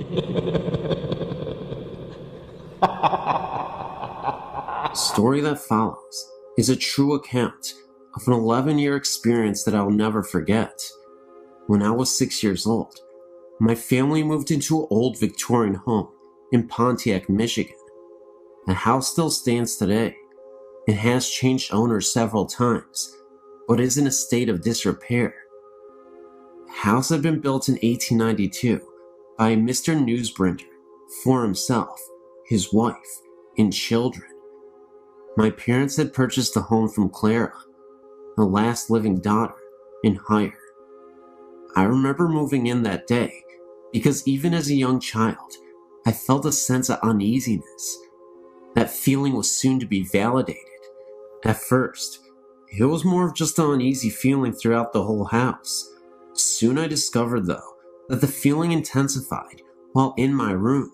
The story that follows is a true account of an 11-year experience that I'll never forget. When I was 6 years old, my family moved into an old Victorian home in Pontiac, Michigan. The house still stands today. It has changed owners several times, but is in a state of disrepair. The house had been built in 1892 by Mr. Newsbringer for himself, his wife, and children. My parents had purchased the home from Clara, the last living daughter, in hire. I remember moving in that day because even as a young child, I felt a sense of uneasiness. That feeling was soon to be validated. At first, it was more of just an uneasy feeling throughout the whole house. Soon I discovered, though, that the feeling intensified while in my room.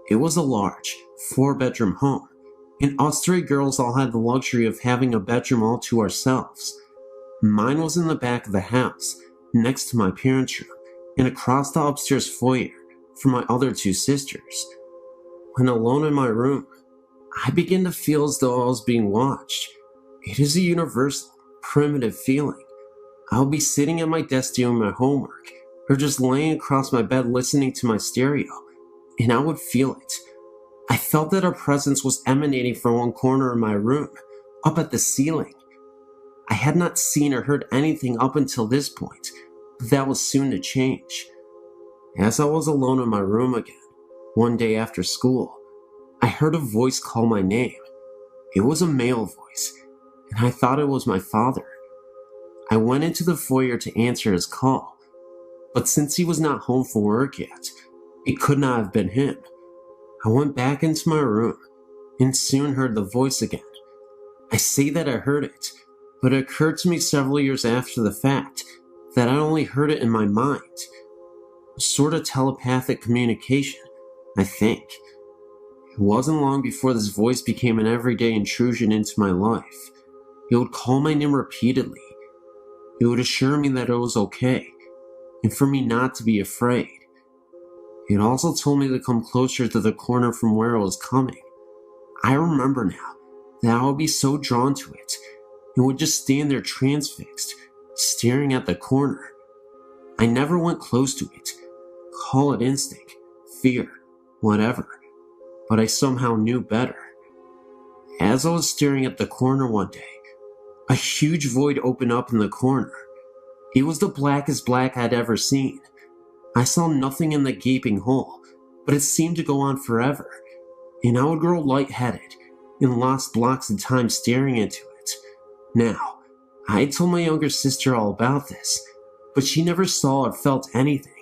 It was a large, 4-bedroom home, and us 3 girls all had the luxury of having a bedroom all to ourselves. Mine was in the back of the house, next to my parents' room, and across the upstairs foyer from my other 2 sisters. When alone in my room, I began to feel as though I was being watched. It is a universal, primitive feeling. I'll be sitting at my desk doing my homework, or just laying across my bed listening to my stereo, and I would feel it. I felt that a presence was emanating from one corner of my room, up at the ceiling. I had not seen or heard anything up until this point, but that was soon to change. As I was alone in my room again, one day after school, I heard a voice call my name. It was a male voice, and I thought it was my father. I went into the foyer to answer his call, but since he was not home from work yet, it could not have been him. I went back into my room and soon heard the voice again. I say that I heard it, but it occurred to me several years after the fact that I only heard it in my mind. A sort of telepathic communication, I think. It wasn't long before this voice became an everyday intrusion into my life. It would call my name repeatedly. It would assure me that it was okay, and for me not to be afraid. It also told me to come closer to the corner from where it was coming. I remember now that I would be so drawn to it, and would just stand there transfixed, staring at the corner. I never went close to it. Call it instinct, fear, whatever, but I somehow knew better. As I was staring at the corner one day, a huge void opened up in the corner. It was the blackest black I'd ever seen. I saw nothing in the gaping hole, but it seemed to go on forever, and I would grow lightheaded and lost blocks of time staring into it. Now, I had told my younger sister all about this, but she never saw or felt anything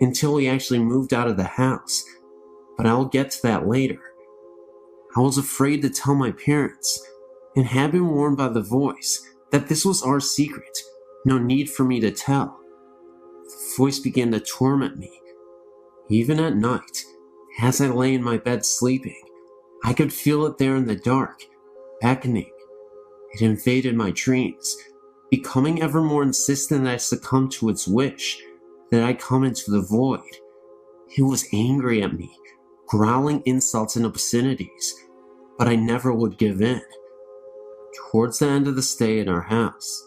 until we actually moved out of the house, but I'll get to that later. I was afraid to tell my parents, and had been warned by the voice that this was our secret, no need for me to tell. The voice began to torment me. Even at night, as I lay in my bed sleeping, I could feel it there in the dark, beckoning. It invaded my dreams, becoming ever more insistent that I succumb to its wish, that I come into the void. It was angry at me, growling insults and obscenities, but I never would give in. Towards the end of the stay in our house,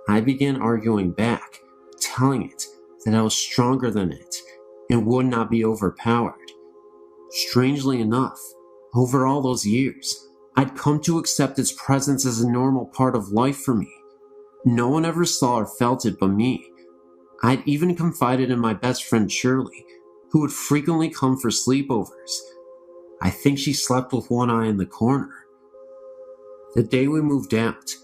I began arguing back, telling it that I was stronger than it and would not be overpowered. Strangely enough, over all those years, I'd come to accept its presence as a normal part of life for me. No one ever saw or felt it but me. I'd even confided in my best friend Shirley, who would frequently come for sleepovers. I think she slept with one eye in the corner. The day we moved out,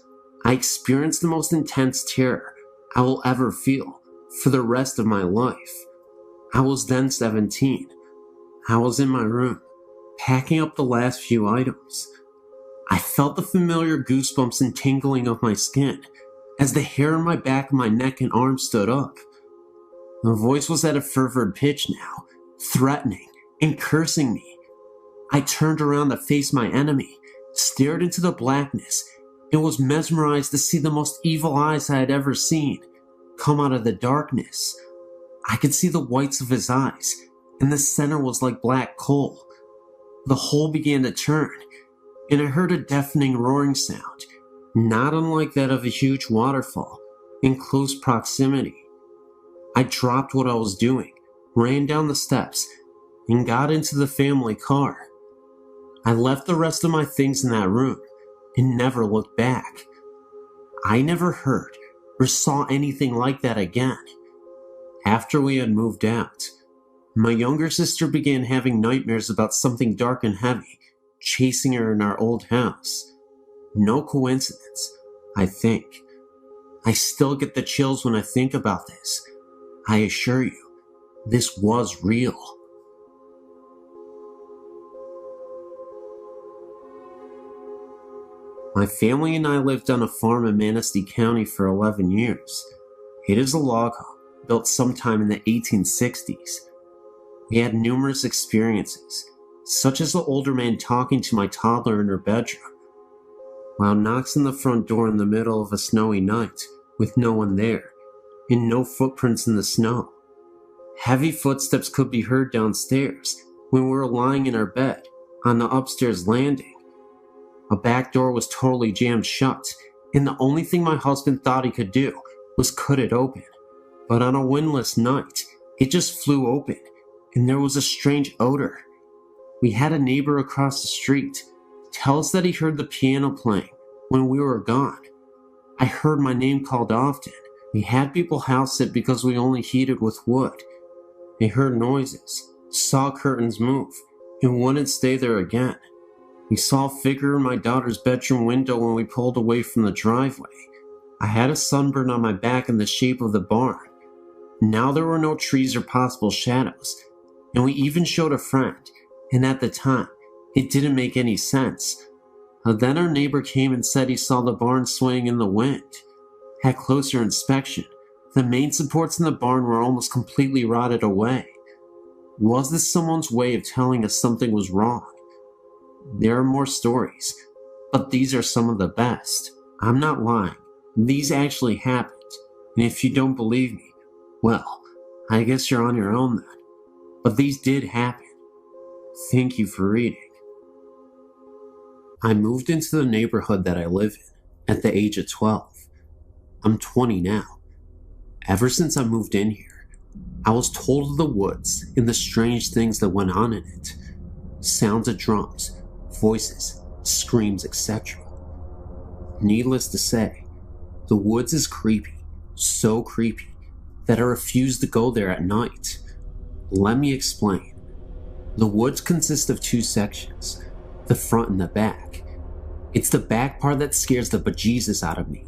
I experienced the most intense terror I will ever feel for the rest of my life. I was then 17. I was in my room, packing up the last few items. I felt the familiar goosebumps and tingling of my skin as the hair on my back of my neck and arms stood up. The voice was at a fervid pitch now, threatening and cursing me. I turned around to face my enemy, stared into the blackness, and was mesmerized to see the most evil eyes I had ever seen come out of the darkness. I could see the whites of his eyes and the center was like black coal. The hole began to turn, and I heard a deafening roaring sound, not unlike that of a huge waterfall, in close proximity. I dropped what I was doing, ran down the steps, and got into the family car. I left the rest of my things in that room and never looked back. I never heard or saw anything like that again. After we had moved out, my younger sister began having nightmares about something dark and heavy chasing her in our old house. No coincidence, I think. I still get the chills when I think about this. I assure you, this was real. My family and I lived on a farm in Manistee County for 11 years. It is a log home built sometime in the 1860s. We had numerous experiences, such as the older man talking to my toddler in her bedroom, while knocks on the front door in the middle of a snowy night with no one there and no footprints in the snow. Heavy footsteps could be heard downstairs when we were lying in our bed on the upstairs landing. A back door was totally jammed shut, and the only thing my husband thought he could do was cut it open. But on a windless night, it just flew open, and there was a strange odor. We had a neighbor across the street tell us that he heard the piano playing when we were gone. I heard my name called often. We had people house sit because we only heated with wood. They heard noises, saw curtains move, and wouldn't stay there again. We saw a figure in my daughter's bedroom window when we pulled away from the driveway. I had a sunburn on my back in the shape of the barn. Now there were no trees or possible shadows, and we even showed a friend, and at the time, it didn't make any sense. Then our neighbor came and said he saw the barn swaying in the wind. At closer inspection, the main supports in the barn were almost completely rotted away. Was this someone's way of telling us something was wrong? There are more stories, but these are some of the best. I'm not lying. These actually happened, and if you don't believe me, well, I guess you're on your own then. But these did happen. Thank you for reading. I moved into the neighborhood that I live in at the age of 12. I'm 20 now. Ever since I moved in here, I was told of the woods and the strange things that went on in it. Sounds of drums, voices, screams, etc. Needless to say, the woods is creepy, so creepy that I refuse to go there at night. Let me explain. The woods consist of two sections, the front and the back. It's the back part that scares the bejesus out of me.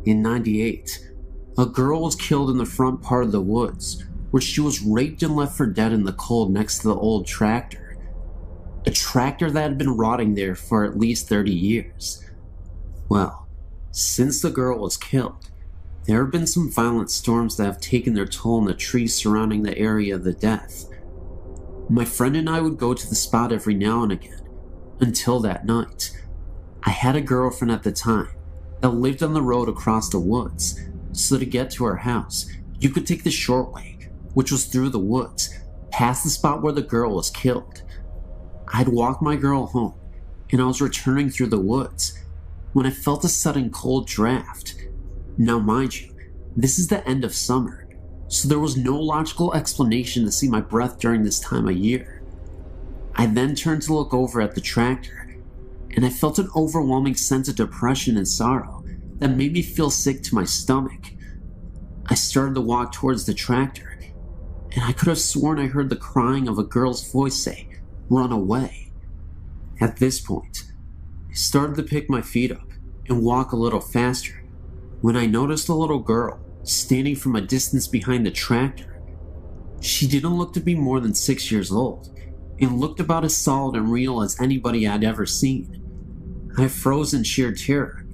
In '98, a girl was killed in the front part of the woods, where she was raped and left for dead in the cold next to the old tractor. A tractor that had been rotting there for at least 30 years. Well, since the girl was killed, there have been some violent storms that have taken their toll on the trees surrounding the area of the death. My friend and I would go to the spot every now and again, until that night. I had a girlfriend at the time that lived on the road across the woods, so to get to her house, you could take the short way, which was through the woods, past the spot where the girl was killed. I'd walk my girl home, and I was returning through the woods when I felt a sudden cold draft. Now mind you, this is the end of summer, so there was no logical explanation to see my breath during this time of year. I then turned to look over at the tractor, and I felt an overwhelming sense of depression and sorrow that made me feel sick to my stomach. I started to walk towards the tractor, and I could have sworn I heard the crying of a girl's voice say, "Run away." At this point, I started to pick my feet up and walk a little faster when I noticed a little girl standing from a distance behind the tractor. She didn't look to be more than 6 years old and looked about as solid and real as anybody I'd ever seen. I froze in sheer terror,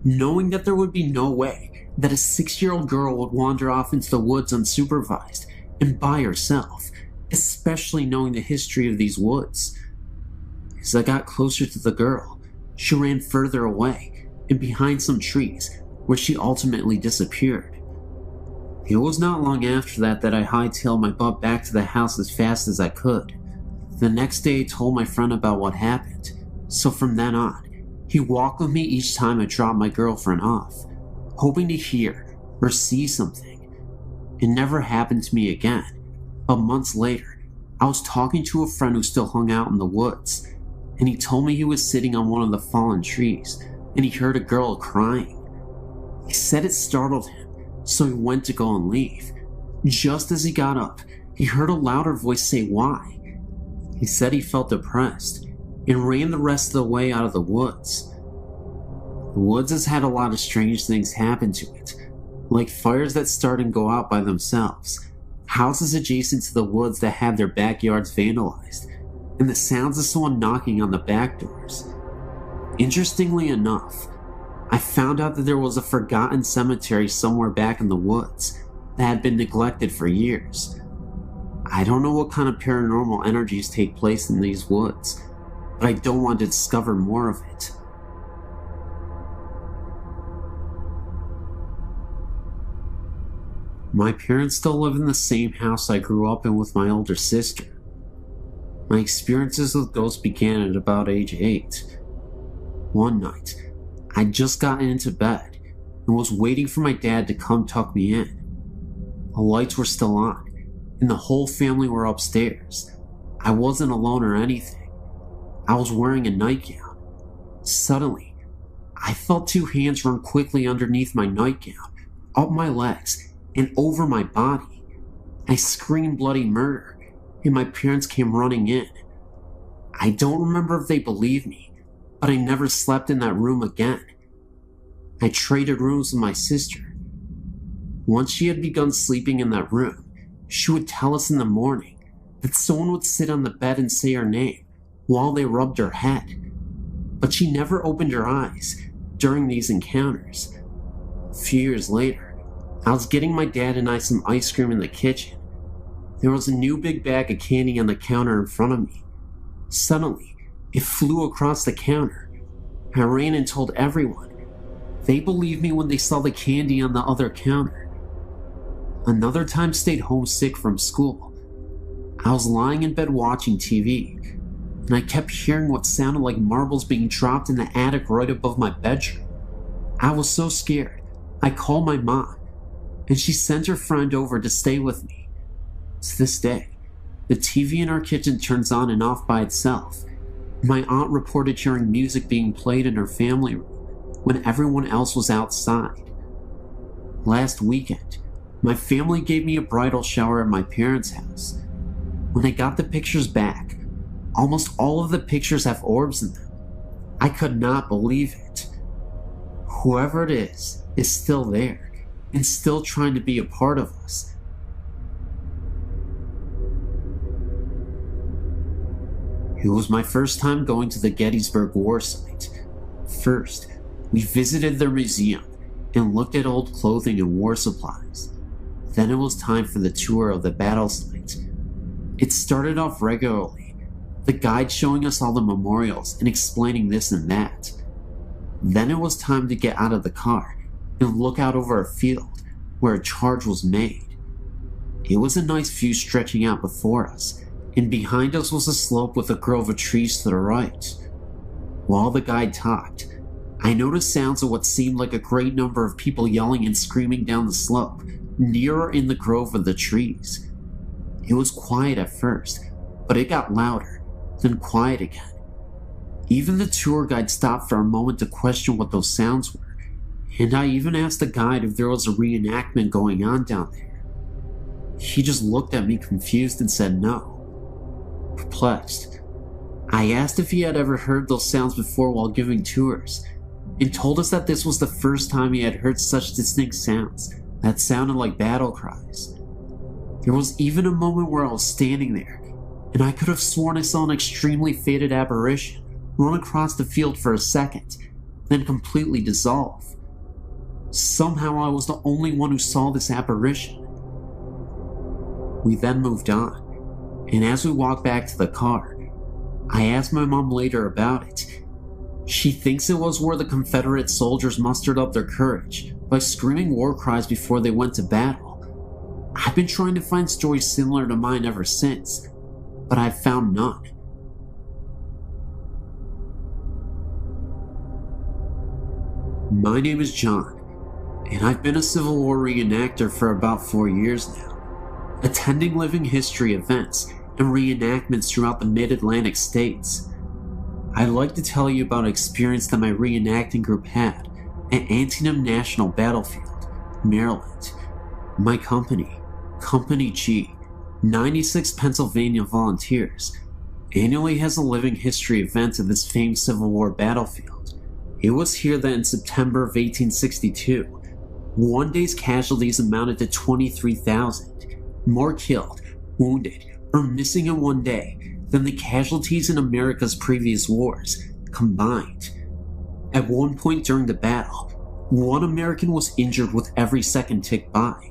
knowing that there would be no way that a 6-year-old girl would wander off into the woods unsupervised and by herself, especially knowing the history of these woods. As I got closer to the girl, she ran further away and behind some trees, where she ultimately disappeared. It was not long after that I hightailed my butt back to the house as fast as I could. The next day I told my friend about what happened, so from then on, he walked with me each time I dropped my girlfriend off, hoping to hear or see something. It never happened to me again, but months later, I was talking to a friend who still hung out in the woods, and he told me he was sitting on one of the fallen trees, and he heard a girl crying. He said it startled him, so he went to go and leave. Just as he got up, he heard a louder voice say why. He said he felt depressed, and ran the rest of the way out of the woods. The woods has had a lot of strange things happen to it, like fires that start and go out by themselves, houses adjacent to the woods that had their backyards vandalized, and the sounds of someone knocking on the back doors. Interestingly enough, I found out that there was a forgotten cemetery somewhere back in the woods that had been neglected for years. I don't know what kind of paranormal energies take place in these woods, but I don't want to discover more of it. My parents still live in the same house I grew up in with my older sister. My experiences with ghosts began at about age 8. One night, I'd just gotten into bed and was waiting for my dad to come tuck me in. The lights were still on, and the whole family were upstairs. I wasn't alone or anything. I was wearing a nightgown. Suddenly, I felt two hands run quickly underneath my nightgown, up my legs, and over my body. I screamed bloody murder, and my parents came running in. I don't remember if they believed me, but I never slept in that room again. I traded rooms with my sister. Once she had begun sleeping in that room, she would tell us in the morning that someone would sit on the bed and say her name while they rubbed her head, but she never opened her eyes during these encounters. A few years later, I was getting my dad and I some ice cream in the kitchen. There was a new big bag of candy on the counter in front of me. Suddenly, it flew across the counter. I ran and told everyone. They believed me when they saw the candy on the other counter. Another time stayed homesick from school. I was lying in bed watching TV, and I kept hearing what sounded like marbles being dropped in the attic right above my bedroom. I was so scared, I called my mom, and she sent her friend over to stay with me. To this day, the TV in our kitchen turns on and off by itself. My aunt reported hearing music being played in her family room when everyone else was outside. Last weekend, my family gave me a bridal shower at my parents' house. When I got the pictures back, almost all of the pictures have orbs in them. I could not believe it. Whoever it is still there and still trying to be a part of us. It was my first time going to the Gettysburg war site. First, we visited their museum and looked at old clothing and war supplies. Then it was time for the tour of the battle site. It started off regularly, the guide showing us all the memorials and explaining this and that. Then it was time to get out of the car and look out over a field where a charge was made. It was a nice view stretching out before us, and behind us was a slope with a grove of trees to the right. While the guide talked, I noticed sounds of what seemed like a great number of people yelling and screaming down the slope, nearer in the grove of the trees. It was quiet at first, but it got louder, then quiet again. Even the tour guide stopped for a moment to question what those sounds were, and I even asked the guide if there was a reenactment going on down there. He just looked at me confused and said no. Perplexed, I asked if he had ever heard those sounds before while giving tours, and told us that this was the first time he had heard such distinct sounds that sounded like battle cries. There was even a moment where I was standing there, and I could have sworn I saw an extremely faded apparition run across the field for a second, then completely dissolve. Somehow I was the only one who saw this apparition. We then moved on, and as we walked back to the car, I asked my mom later about it. She thinks it was where the Confederate soldiers mustered up their courage by screaming war cries before they went to battle. I've been trying to find stories similar to mine ever since, but I've found none. My name is John, and I've been a Civil War reenactor for about 4 years now, attending living history events and reenactments throughout the mid-Atlantic states. I'd like to tell you about an experience that my reenacting group had at Antietam National Battlefield, Maryland. My company, Company G, 96 Pennsylvania Volunteers, annually has a living history event at this famed Civil War battlefield. It was here that in September of 1862, one day's casualties amounted to 23,000, more killed, wounded, or missing in one day than the casualties in America's previous wars combined. At one point during the battle, one American was injured with every second ticked by.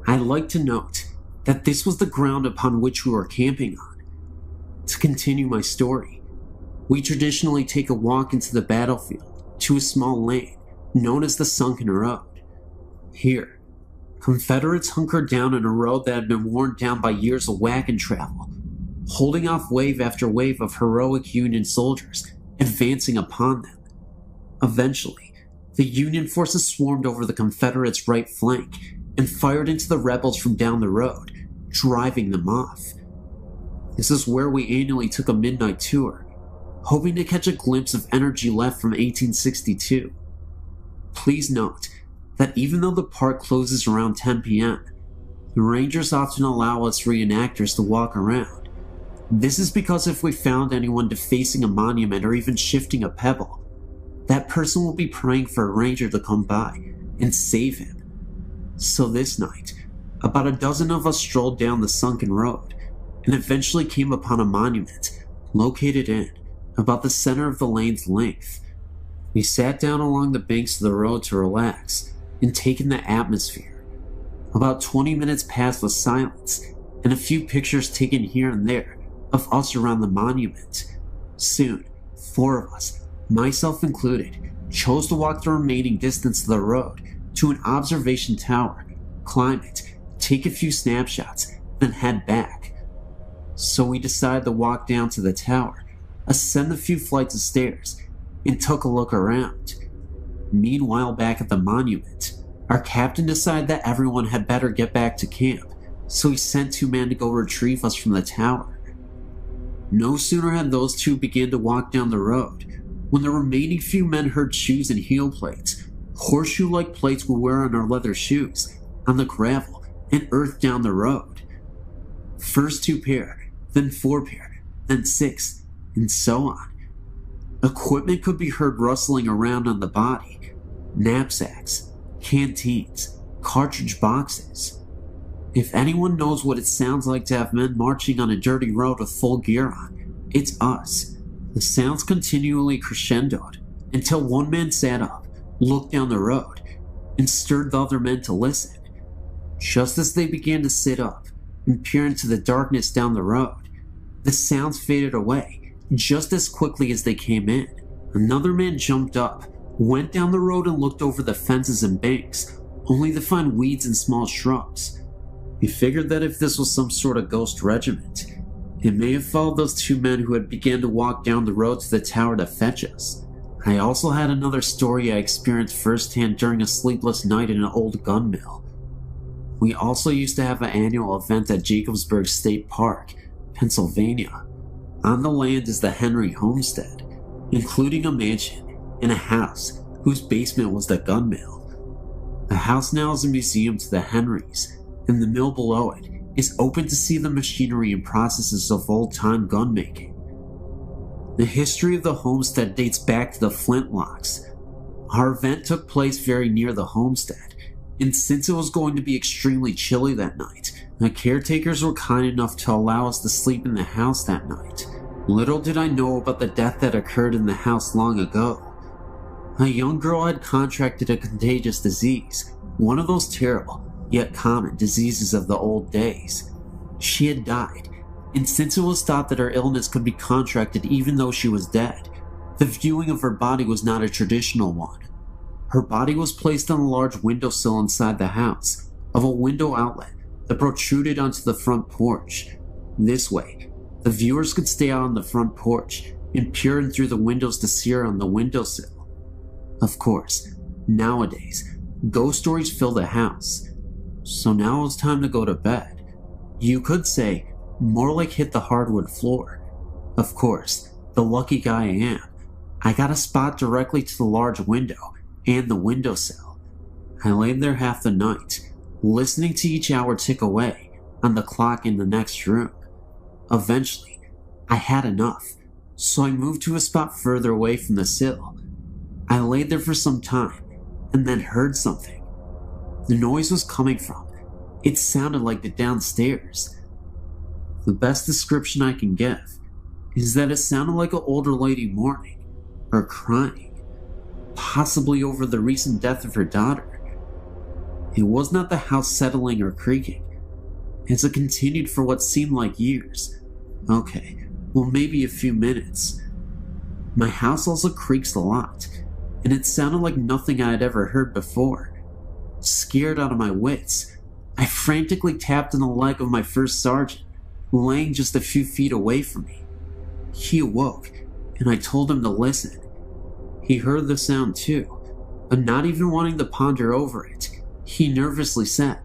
I'd like to note that this was the ground upon which we were camping on. To continue my story, we traditionally take a walk into the battlefield to a small lane known as the Sunken Road. Here, Confederates hunkered down on a road that had been worn down by years of wagon travel, holding off wave after wave of heroic Union soldiers advancing upon them. Eventually, the Union forces swarmed over the Confederates' right flank and fired into the rebels from down the road, driving them off. This is where we annually took a midnight tour, hoping to catch a glimpse of energy left from 1862. Please note that even though the park closes around 10 p.m., the rangers often allow us reenactors to walk around. This is because if we found anyone defacing a monument or even shifting a pebble, that person will be praying for a ranger to come by and save him. So this night, about a dozen of us strolled down the sunken road and eventually came upon a monument located in about the center of the lane's length. We sat down along the banks of the road to relax and take in the atmosphere. About 20 minutes passed with silence and a few pictures taken here and there of us around the monument. Soon, 4 of us, myself included, chose to walk the remaining distance of the road to an observation tower, climb it, take a few snapshots, then head back. So we decided to walk down to the tower, ascend a few flights of stairs, and took a look around. Meanwhile, back at the monument, our captain decided that everyone had better get back to camp, so he sent 2 men to go retrieve us from the tower. No sooner had those 2 begun to walk down the road, when the remaining few men heard shoes and heel plates, horseshoe-like plates we wear on our leather shoes, on the gravel and earth down the road. First 2 pair, then 4 pair, then 6, and so on. Equipment could be heard rustling around on the body: knapsacks, canteens, cartridge boxes. If anyone knows what it sounds like to have men marching on a dirty road with full gear on, it's us. The sounds continually crescendoed until one man sat up, looked down the road, and stirred the other men to listen. Just as they began to sit up and peer into the darkness down the road, the sounds faded away just as quickly as they came in. Another man jumped up, went down the road and looked over the fences and banks, only to find weeds and small shrubs. He figured that if this was some sort of ghost regiment, it may have followed those 2 men who had begun to walk down the road to the tower to fetch us. I also had another story I experienced firsthand during a sleepless night in an old gun mill. We also used to have an annual event at Gettysburg State Park, Pennsylvania. On the land is the Henry homestead, including a mansion and a house whose basement was the gun mill. The house now is a museum to the Henrys, and the mill below it is open to see the machinery and processes of old-time gun making. The history of the homestead dates back to the flintlocks. Our event took place very near the homestead, and since it was going to be extremely chilly that night, the caretakers were kind enough to allow us to sleep in the house that night. Little did I know about the death that occurred in the house long ago. A young girl had contracted a contagious disease, one of those terrible, yet common diseases of the old days. She had died, and since it was thought that her illness could be contracted even though she was dead, the viewing of her body was not a traditional one. Her body was placed on a large windowsill inside the house, of a window outlet that protruded onto the front porch. This way, the viewers could stay out on the front porch and peer in through the windows to see her on the windowsill. Of course, nowadays, ghost stories fill the house. So now it was time to go to bed. You could say, more like hit the hardwood floor. Of course, the lucky guy I am, I got a spot directly to the large window and the windowsill. I laid there half the night, listening to each hour tick away on the clock in the next room. Eventually, I had enough, so I moved to a spot further away from the sill. I laid there for some time and then heard something. The noise was coming from. It sounded like the downstairs. The best description I can give is that it sounded like an older lady mourning or crying, possibly over the recent death of her daughter. It was not the house settling or creaking, as it continued for what seemed like years. Okay, well, maybe a few minutes. My house also creaks a lot, and it sounded like nothing I had ever heard before. Scared out of my wits, I frantically tapped on the leg of my first sergeant, laying just a few feet away from me. He awoke, and I told him to listen. He heard the sound too, but not even wanting to ponder over it, he nervously said,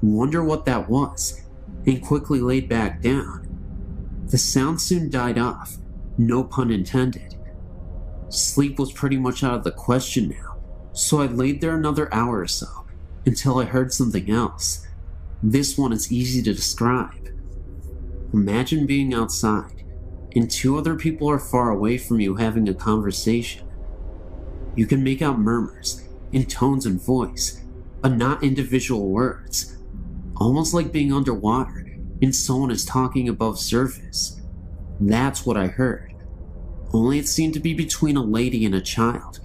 "Wonder what that was," and quickly laid back down. The sound soon died off, no pun intended. Sleep was pretty much out of the question now, so I laid there another hour or so, until I heard something else. This one is easy to describe. Imagine being outside, and two other people are far away from you having a conversation. You can make out murmurs, in tones and voice, but not individual words. Almost like being underwater, and someone is talking above surface. That's what I heard. Only it seemed to be between a lady and a child,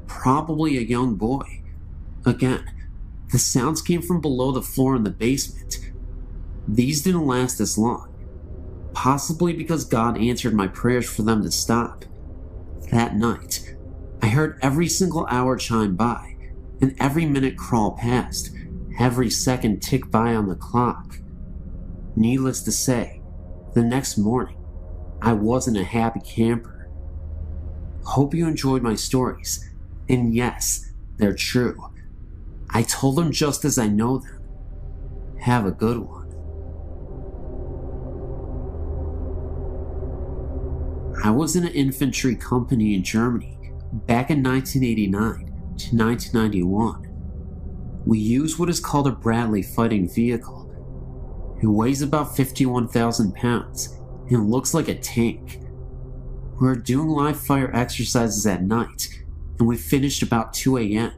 probably a young boy. Again, the sounds came from below the floor in the basement. These didn't last as long, possibly because God answered my prayers for them to stop. That night, I heard every single hour chime by, and every minute crawl past, every second tick by on the clock. Needless to say, the next morning, I wasn't a happy camper. Hope you enjoyed my stories, and yes, they're true. I told them just as I know them. Have a good one. I was in an infantry company in Germany back in 1989 to 1991. We used what is called a Bradley fighting vehicle. It weighs about 51,000 pounds and looks like a tank. We were doing live fire exercises at night, and we finished about 2 a.m.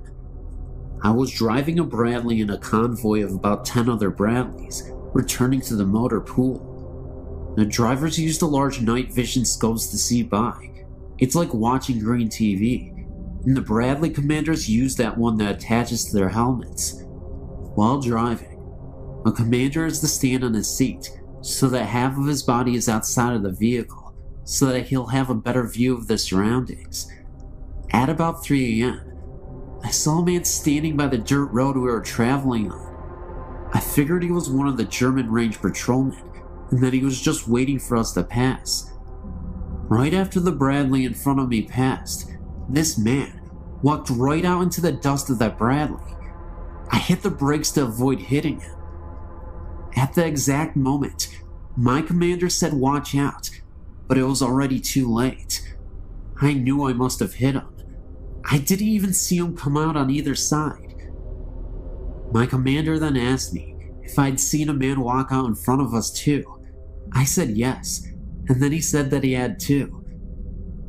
I was driving a Bradley in a convoy of about 10 other Bradleys, returning to the motor pool. The drivers used a large night vision scopes to see by. It's like watching green TV, and the Bradley commanders use that one that attaches to their helmets. While driving, a commander is to stand on his seat so that half of his body is outside of the vehicle, so that he'll have a better view of the surroundings. At about 3 a.m., I saw a man standing by the dirt road we were traveling on. I figured he was one of the German range patrolmen, and that he was just waiting for us to pass. Right after the Bradley in front of me passed, this man walked right out into the dust of that Bradley. I hit the brakes to avoid hitting him. At the exact moment, my commander said watch out, but it was already too late. I knew I must have hit him. I didn't even see him come out on either side. My commander then asked me if I'd seen a man walk out in front of us too. I said yes, and then he said that he had too.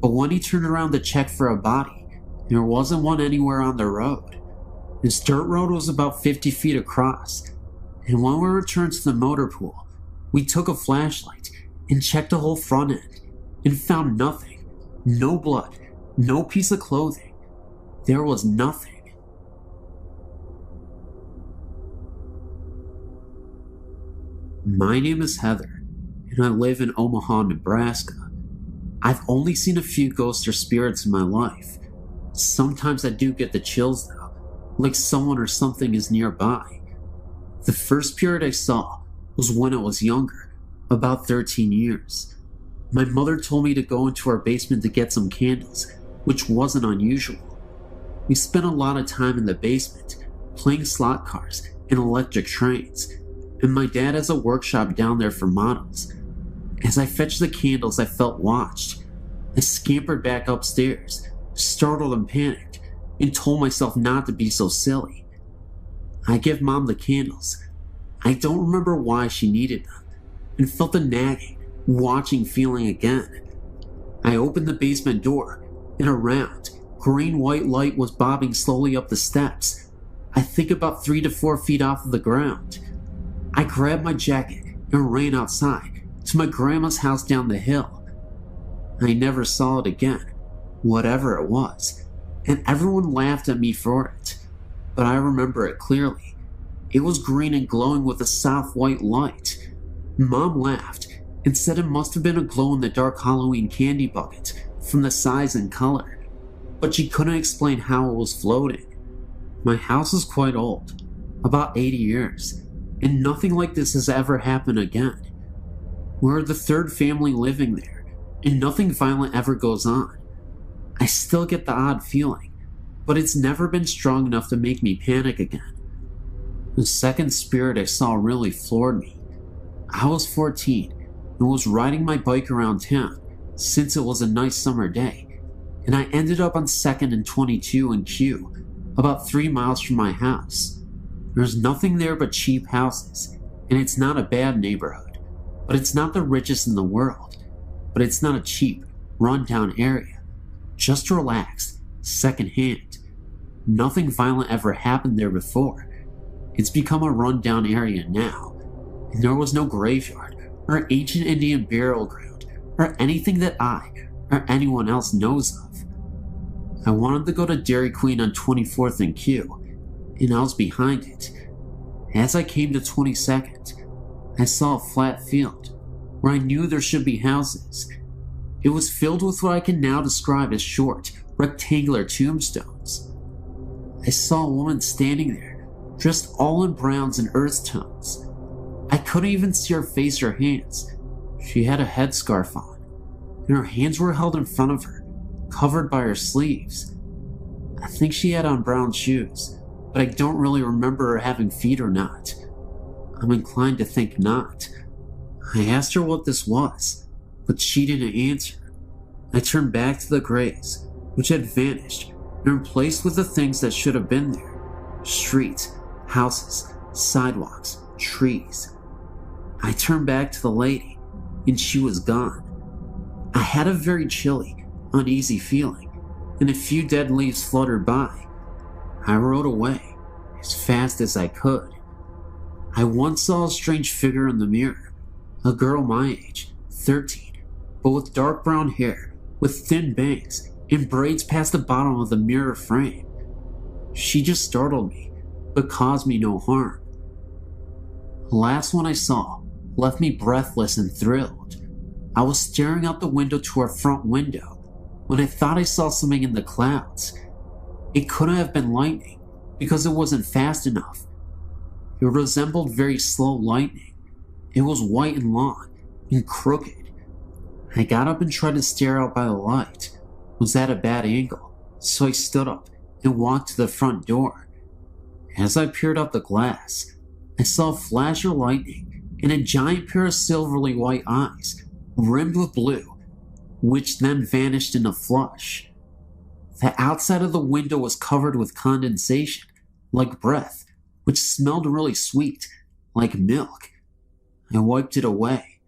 But when he turned around to check for a body, there wasn't one anywhere on the road. This dirt road was about 50 feet across, and when we returned to the motor pool, we took a flashlight and checked the whole front end and found nothing. No blood, no piece of clothing. There was nothing. My name is Heather, and I live in Omaha, Nebraska. I've only seen a few ghosts or spirits in my life. Sometimes I do get the chills though, like someone or something is nearby. The first period I saw was when I was younger, about 13 years. My mother told me to go into our basement to get some candles, which wasn't unusual. We spent a lot of time in the basement, playing slot cars and electric trains, and my dad has a workshop down there for models. As I fetched the candles, I felt watched. I scampered back upstairs, startled and panicked, and told myself not to be so silly. I give Mom the candles. I don't remember why she needed them, and felt the nagging, watching feeling again. I opened the basement door, and a round, green-white light was bobbing slowly up the steps, I think about 3 to 4 feet off of the ground. I grabbed my jacket and ran outside to my grandma's house down the hill. I never saw it again, whatever it was, and everyone laughed at me for it, but I remember it clearly. It was green and glowing with a soft white light. Mom laughed and said it must have been a glow-in-the-dark Halloween candy bucket from the size and color, but she couldn't explain how it was floating. My house is quite old, about 80 years, and nothing like this has ever happened again. We're the third family living there, and nothing violent ever goes on. I still get the odd feeling, but it's never been strong enough to make me panic again. The second spirit I saw really floored me. I was 14 and was riding my bike around town since it was a nice summer day, and I ended up on 2nd and 22 in Q, about 3 miles from my house. There's nothing there but cheap houses, and it's not a bad neighborhood, but it's not the richest in the world, but it's not a cheap, run-down area. Just relaxed, second-hand. Nothing violent ever happened there before. It's become a run-down area now, and there was no graveyard or ancient Indian burial ground or anything that I or anyone else knows of. I wanted to go to Dairy Queen on 24th and Q, and I was behind it. As I came to 22nd, I saw a flat field where I knew there should be houses. It was filled with what I can now describe as short, rectangular tombstones. I saw a woman standing there, dressed all in browns and earth tones. I couldn't even see her face or hands. She had a headscarf on, and her hands were held in front of her, covered by her sleeves. I think she had on brown shoes, but I don't really remember her having feet or not. I'm inclined to think not. I asked her what this was, but she didn't answer. I turned back to the graves, which had vanished and replaced with the things that should have been there. Streets, houses, sidewalks, trees. I turned back to the lady, and she was gone. I had a very chilly, uneasy feeling, and a few dead leaves fluttered by. I rode away as fast as I could. I once saw a strange figure in the mirror, a girl my age, 13, but with dark brown hair, with thin bangs and braids past the bottom of the mirror frame. She just startled me, but caused me no harm. The last one I saw left me breathless and thrilled. I was staring out the window to our front window when I thought I saw something in the clouds. It couldn't have been lightning because it wasn't fast enough. It resembled very slow lightning. It was white and long and crooked. I got up and tried to stare out by the light. It was at a bad angle, so I stood up and walked to the front door. As I peered out the glass, I saw a flash of lightning and a giant pair of silvery white eyes, rimmed with blue, which then vanished in a flush. The outside of the window was covered with condensation, like breath, which smelled really sweet, like milk. I wiped it away.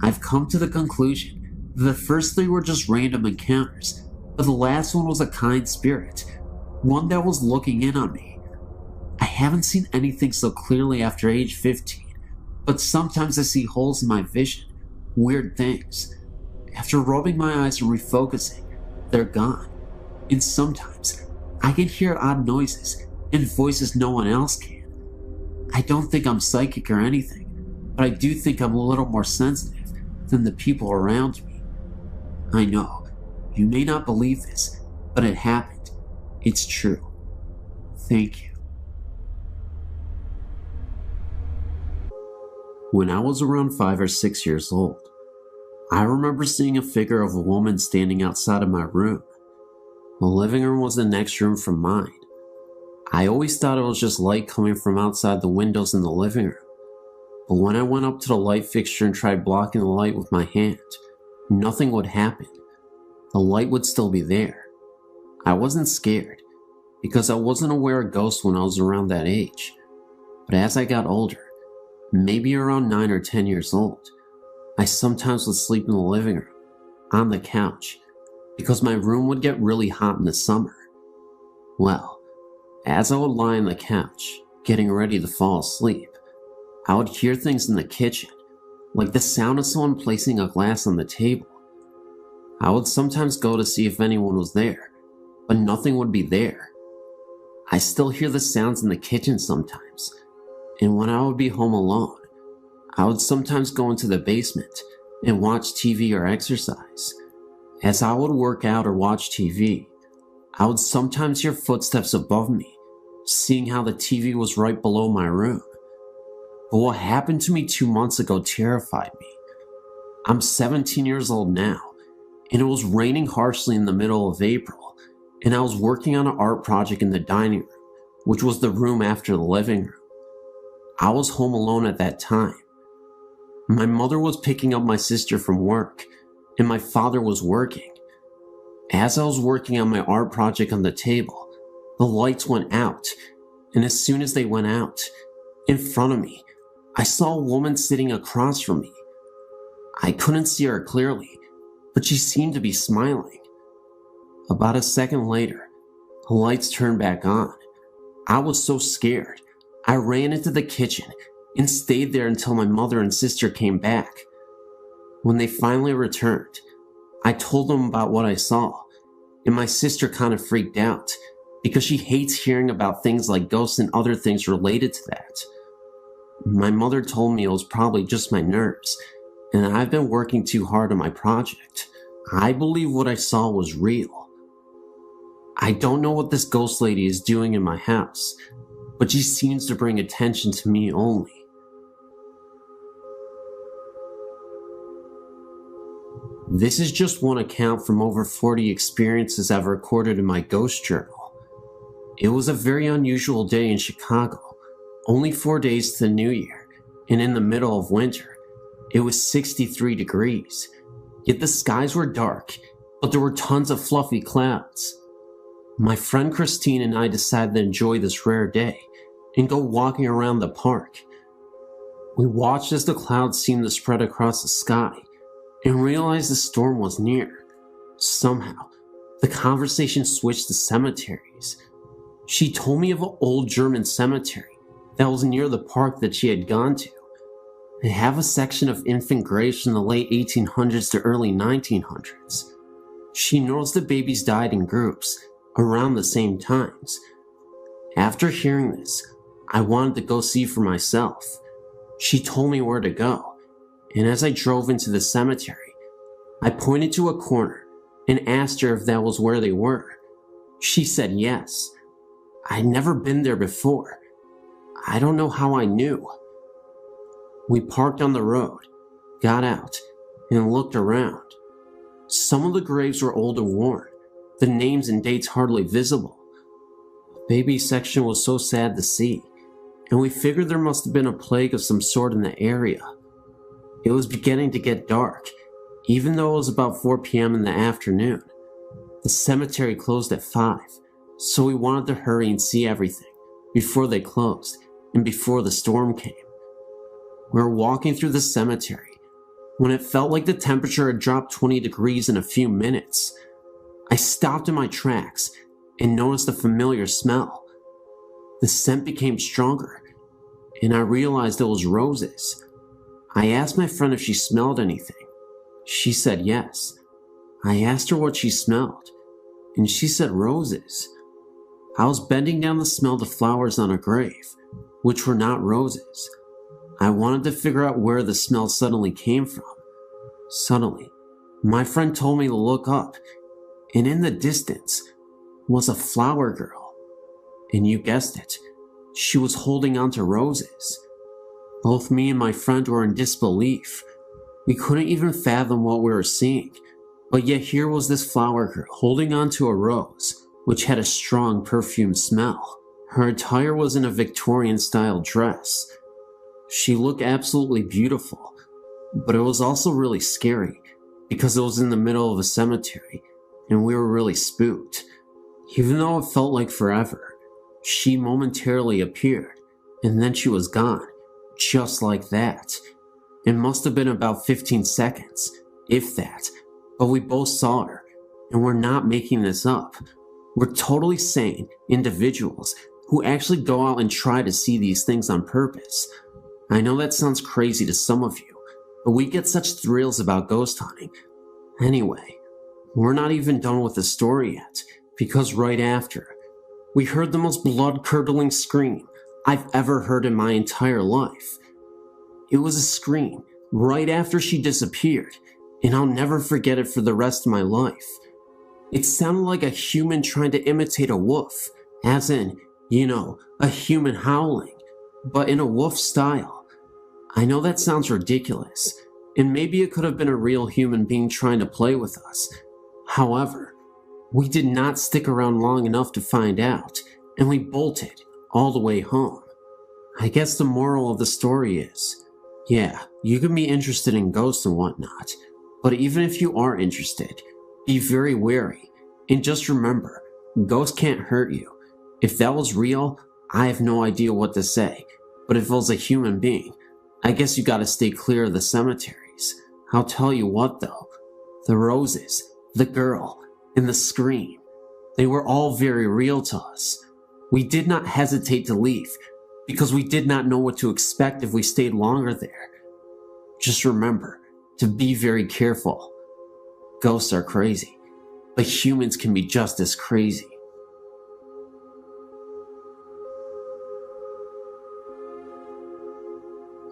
I've come to the conclusion that the first 3 were just random encounters, but the last one was a kind spirit, one that was looking in on me. I haven't seen anything so clearly after age 15, but sometimes I see holes in my vision, weird things. After rubbing my eyes and refocusing, they're gone. And sometimes I can hear odd noises and voices no one else can. I don't think I'm psychic or anything, but I do think I'm a little more sensitive than the people around me. I know, you may not believe this, but it happened. It's true. Thank you. When I was around 5 or 6 years old, I remember seeing a figure of a woman standing outside of my room. The living room was the next room from mine. I always thought it was just light coming from outside the windows in the living room. But when I went up to the light fixture and tried blocking the light with my hand, nothing would happen. The light would still be there. I wasn't scared, because I wasn't aware of ghosts when I was around that age. But as I got older, maybe around 9 or 10 years old, I sometimes would sleep in the living room, on the couch, because my room would get really hot in the summer. Well, as I would lie on the couch, getting ready to fall asleep, I would hear things in the kitchen, like the sound of someone placing a glass on the table. I would sometimes go to see if anyone was there, but nothing would be there. I still hear the sounds in the kitchen sometimes, and when I would be home alone, I would sometimes go into the basement and watch TV or exercise. As I would work out or watch TV, I would sometimes hear footsteps above me, seeing how the TV was right below my room. But what happened to me 2 months ago terrified me. I'm 17 years old now, and it was raining harshly in the middle of April, and I was working on an art project in the dining room, which was the room after the living room. I was home alone at that time. My mother was picking up my sister from work, and my father was working. As I was working on my art project on the table, the lights went out, and as soon as they went out, in front of me, I saw a woman sitting across from me. I couldn't see her clearly, but she seemed to be smiling. About a second later, the lights turned back on. I was so scared, I ran into the kitchen and stayed there until my mother and sister came back. When they finally returned, I told them about what I saw, and my sister kind of freaked out because she hates hearing about things like ghosts and other things related to that. My mother told me it was probably just my nerves, and I've been working too hard on my project. I believe what I saw was real. I don't know what this ghost lady is doing in my house, but she seems to bring attention to me only. This is just one account from over 40 experiences I've recorded in my ghost journal. It was a very unusual day in Chicago, only 4 days to the new year, and in the middle of winter. It was 63 degrees, yet the skies were dark, but there were tons of fluffy clouds. My friend Christine and I decided to enjoy this rare day and go walking around the park. We watched as the clouds seemed to spread across the sky and realized the storm was near. Somehow, the conversation switched to cemeteries. She told me of an old German cemetery that was near the park that she had gone to. They have a section of infant graves from the late 1800s to early 1900s. She knows the babies died in groups around the same times. After hearing this, I wanted to go see for myself. She told me where to go, and as I drove into the cemetery, I pointed to a corner and asked her if that was where they were. She said yes. I'd never been there before. I don't know how I knew. We parked on the road, got out, and looked around. Some of the graves were old and worn, the names and dates hardly visible. The baby section was so sad to see, and we figured there must have been a plague of some sort in the area. It was beginning to get dark, even though it was about 4 p.m. in the afternoon. The cemetery closed at 5, so we wanted to hurry and see everything before they closed and before the storm came. We were walking through the cemetery when it felt like the temperature had dropped 20 degrees in a few minutes. I stopped in my tracks and noticed a familiar smell. The scent became stronger, and I realized it was roses. I asked my friend if she smelled anything. She said yes. I asked her what she smelled, and she said roses. I was bending down to smell the flowers on a grave, which were not roses. I wanted to figure out where the smell suddenly came from. Suddenly, my friend told me to look up, and in the distance was a flower girl. And you guessed it, she was holding onto roses. Both me and my friend were in disbelief. We couldn't even fathom what we were seeing, but yet here was this flower girl holding onto a rose, which had a strong perfume smell. Her attire was in a Victorian-style dress. She looked absolutely beautiful, but it was also really scary because it was in the middle of a cemetery and we were really spooked. Even though it felt like forever, she momentarily appeared and then she was gone, just like that. It must have been about 15 seconds, if that, but we both saw her, and we're not making this up. We're totally sane individuals who actually go out and try to see these things on purpose. I know that sounds crazy to some of you, but we get such thrills about ghost hunting. Anyway, we're not even done with the story yet, because right after, we heard the most blood-curdling scream I've ever heard in my entire life. It was a scream right after she disappeared, and I'll never forget it for the rest of my life. It sounded like a human trying to imitate a wolf, as in, a human howling, but in a wolf style. I know that sounds ridiculous, and maybe it could have been a real human being trying to play with us. However, we did not stick around long enough to find out, and we bolted all the way home. I guess the moral of the story is, yeah, you can be interested in ghosts and whatnot, but even if you are interested, be very wary, and just remember, ghosts can't hurt you. If that was real, I have no idea what to say, but if it was a human being, I guess you gotta stay clear of the cemeteries. I'll tell you what though, the roses, the girl, and the scream, they were all very real to us. We did not hesitate to leave, because we did not know what to expect if we stayed longer there. Just remember to be very careful. Ghosts are crazy, but humans can be just as crazy.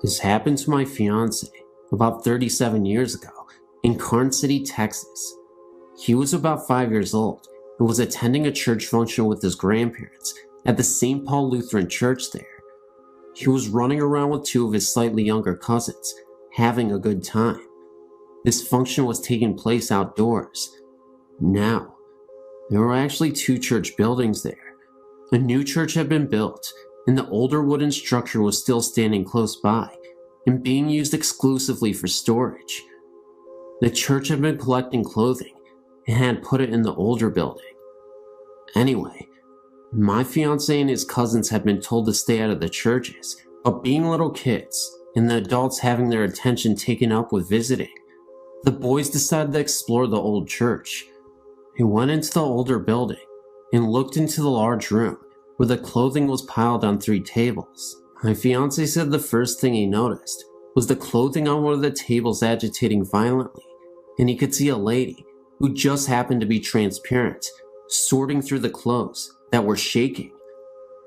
This happened to my fiance about 37 years ago in Karn City, Texas. He was about 5 years old and was attending a church function with his grandparents at the St. Paul Lutheran Church there. He was running around with two of his slightly younger cousins, having a good time. This function was taking place outdoors. Now, there were actually two church buildings there. A new church had been built, and the older wooden structure was still standing close by and being used exclusively for storage. The church had been collecting clothing and had put it in the older building. Anyway, my fiance and his cousins had been told to stay out of the churches, but being little kids and the adults having their attention taken up with visiting, the boys decided to explore the old church. They went into the older building and looked into the large room where the clothing was piled on 3 tables. My fiance said the first thing he noticed was the clothing on one of the tables agitating violently, and he could see a lady who just happened to be transparent, sorting through the clothes that were shaking.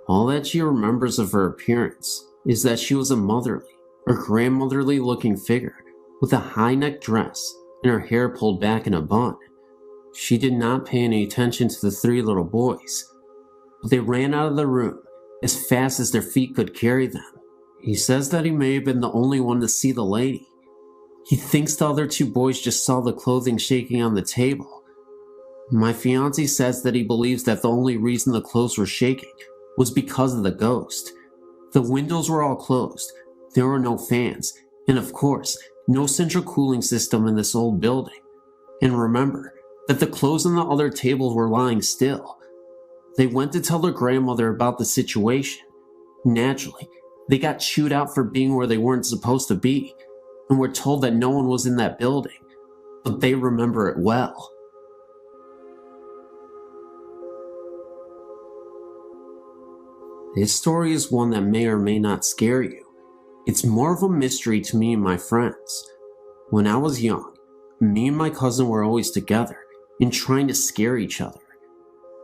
All that she remembers of her appearance is that she was a motherly or grandmotherly looking figure with a high-necked dress and her hair pulled back in a bun. She did not pay any attention to the 3 little boys, but they ran out of the room as fast as their feet could carry them. He says that he may have been the only one to see the lady. He thinks the other 2 boys just saw the clothing shaking on the table. My fiancé says that he believes that the only reason the clothes were shaking was because of the ghost. The windows were all closed, there were no fans, and of course, no central cooling system in this old building. And remember that the clothes on the other tables were lying still. They went to tell their grandmother about the situation. Naturally, they got chewed out for being where they weren't supposed to be, and were told that no one was in that building, but they remember it well. This story is one that may or may not scare you. It's more of a mystery to me and my friends. When I was young, me and my cousin were always together and trying to scare each other.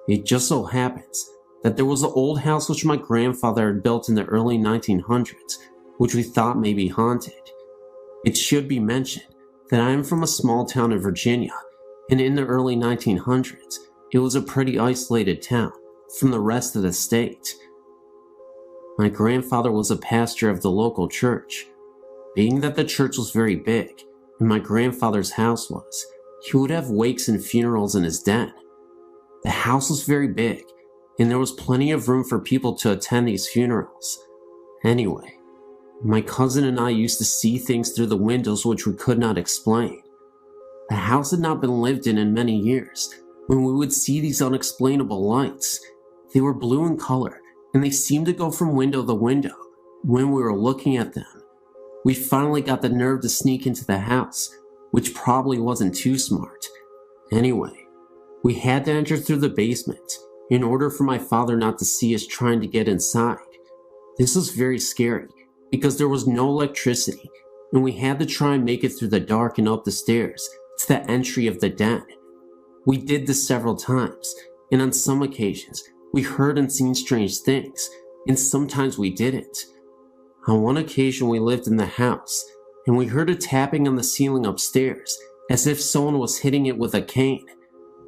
It just so happens that there was an old house which my grandfather had built in the early 1900s, which we thought may be haunted. It should be mentioned that I am from a small town in Virginia, and in the early 1900s, it was a pretty isolated town from the rest of the state. My grandfather was a pastor of the local church. Being that the church was very big, and my grandfather's house was, he would have wakes and funerals in his den. The house was very big, and there was plenty of room for people to attend these funerals. Anyway, my cousin and I used to see things through the windows which we could not explain. The house had not been lived in many years when we would see these unexplainable lights. They were blue in color, and they seemed to go from window to window when we were looking at them. We finally got the nerve to sneak into the house, which probably wasn't too smart. Anyway, we had to enter through the basement in order for my father not to see us trying to get inside. This was very scary because there was no electricity, and we had to try and make it through the dark and up the stairs to the entry of the den. We did this several times, and on some occasions, we heard and seen strange things, and sometimes we didn't. On one occasion, we lived in the house, and we heard a tapping on the ceiling upstairs, as if someone was hitting it with a cane.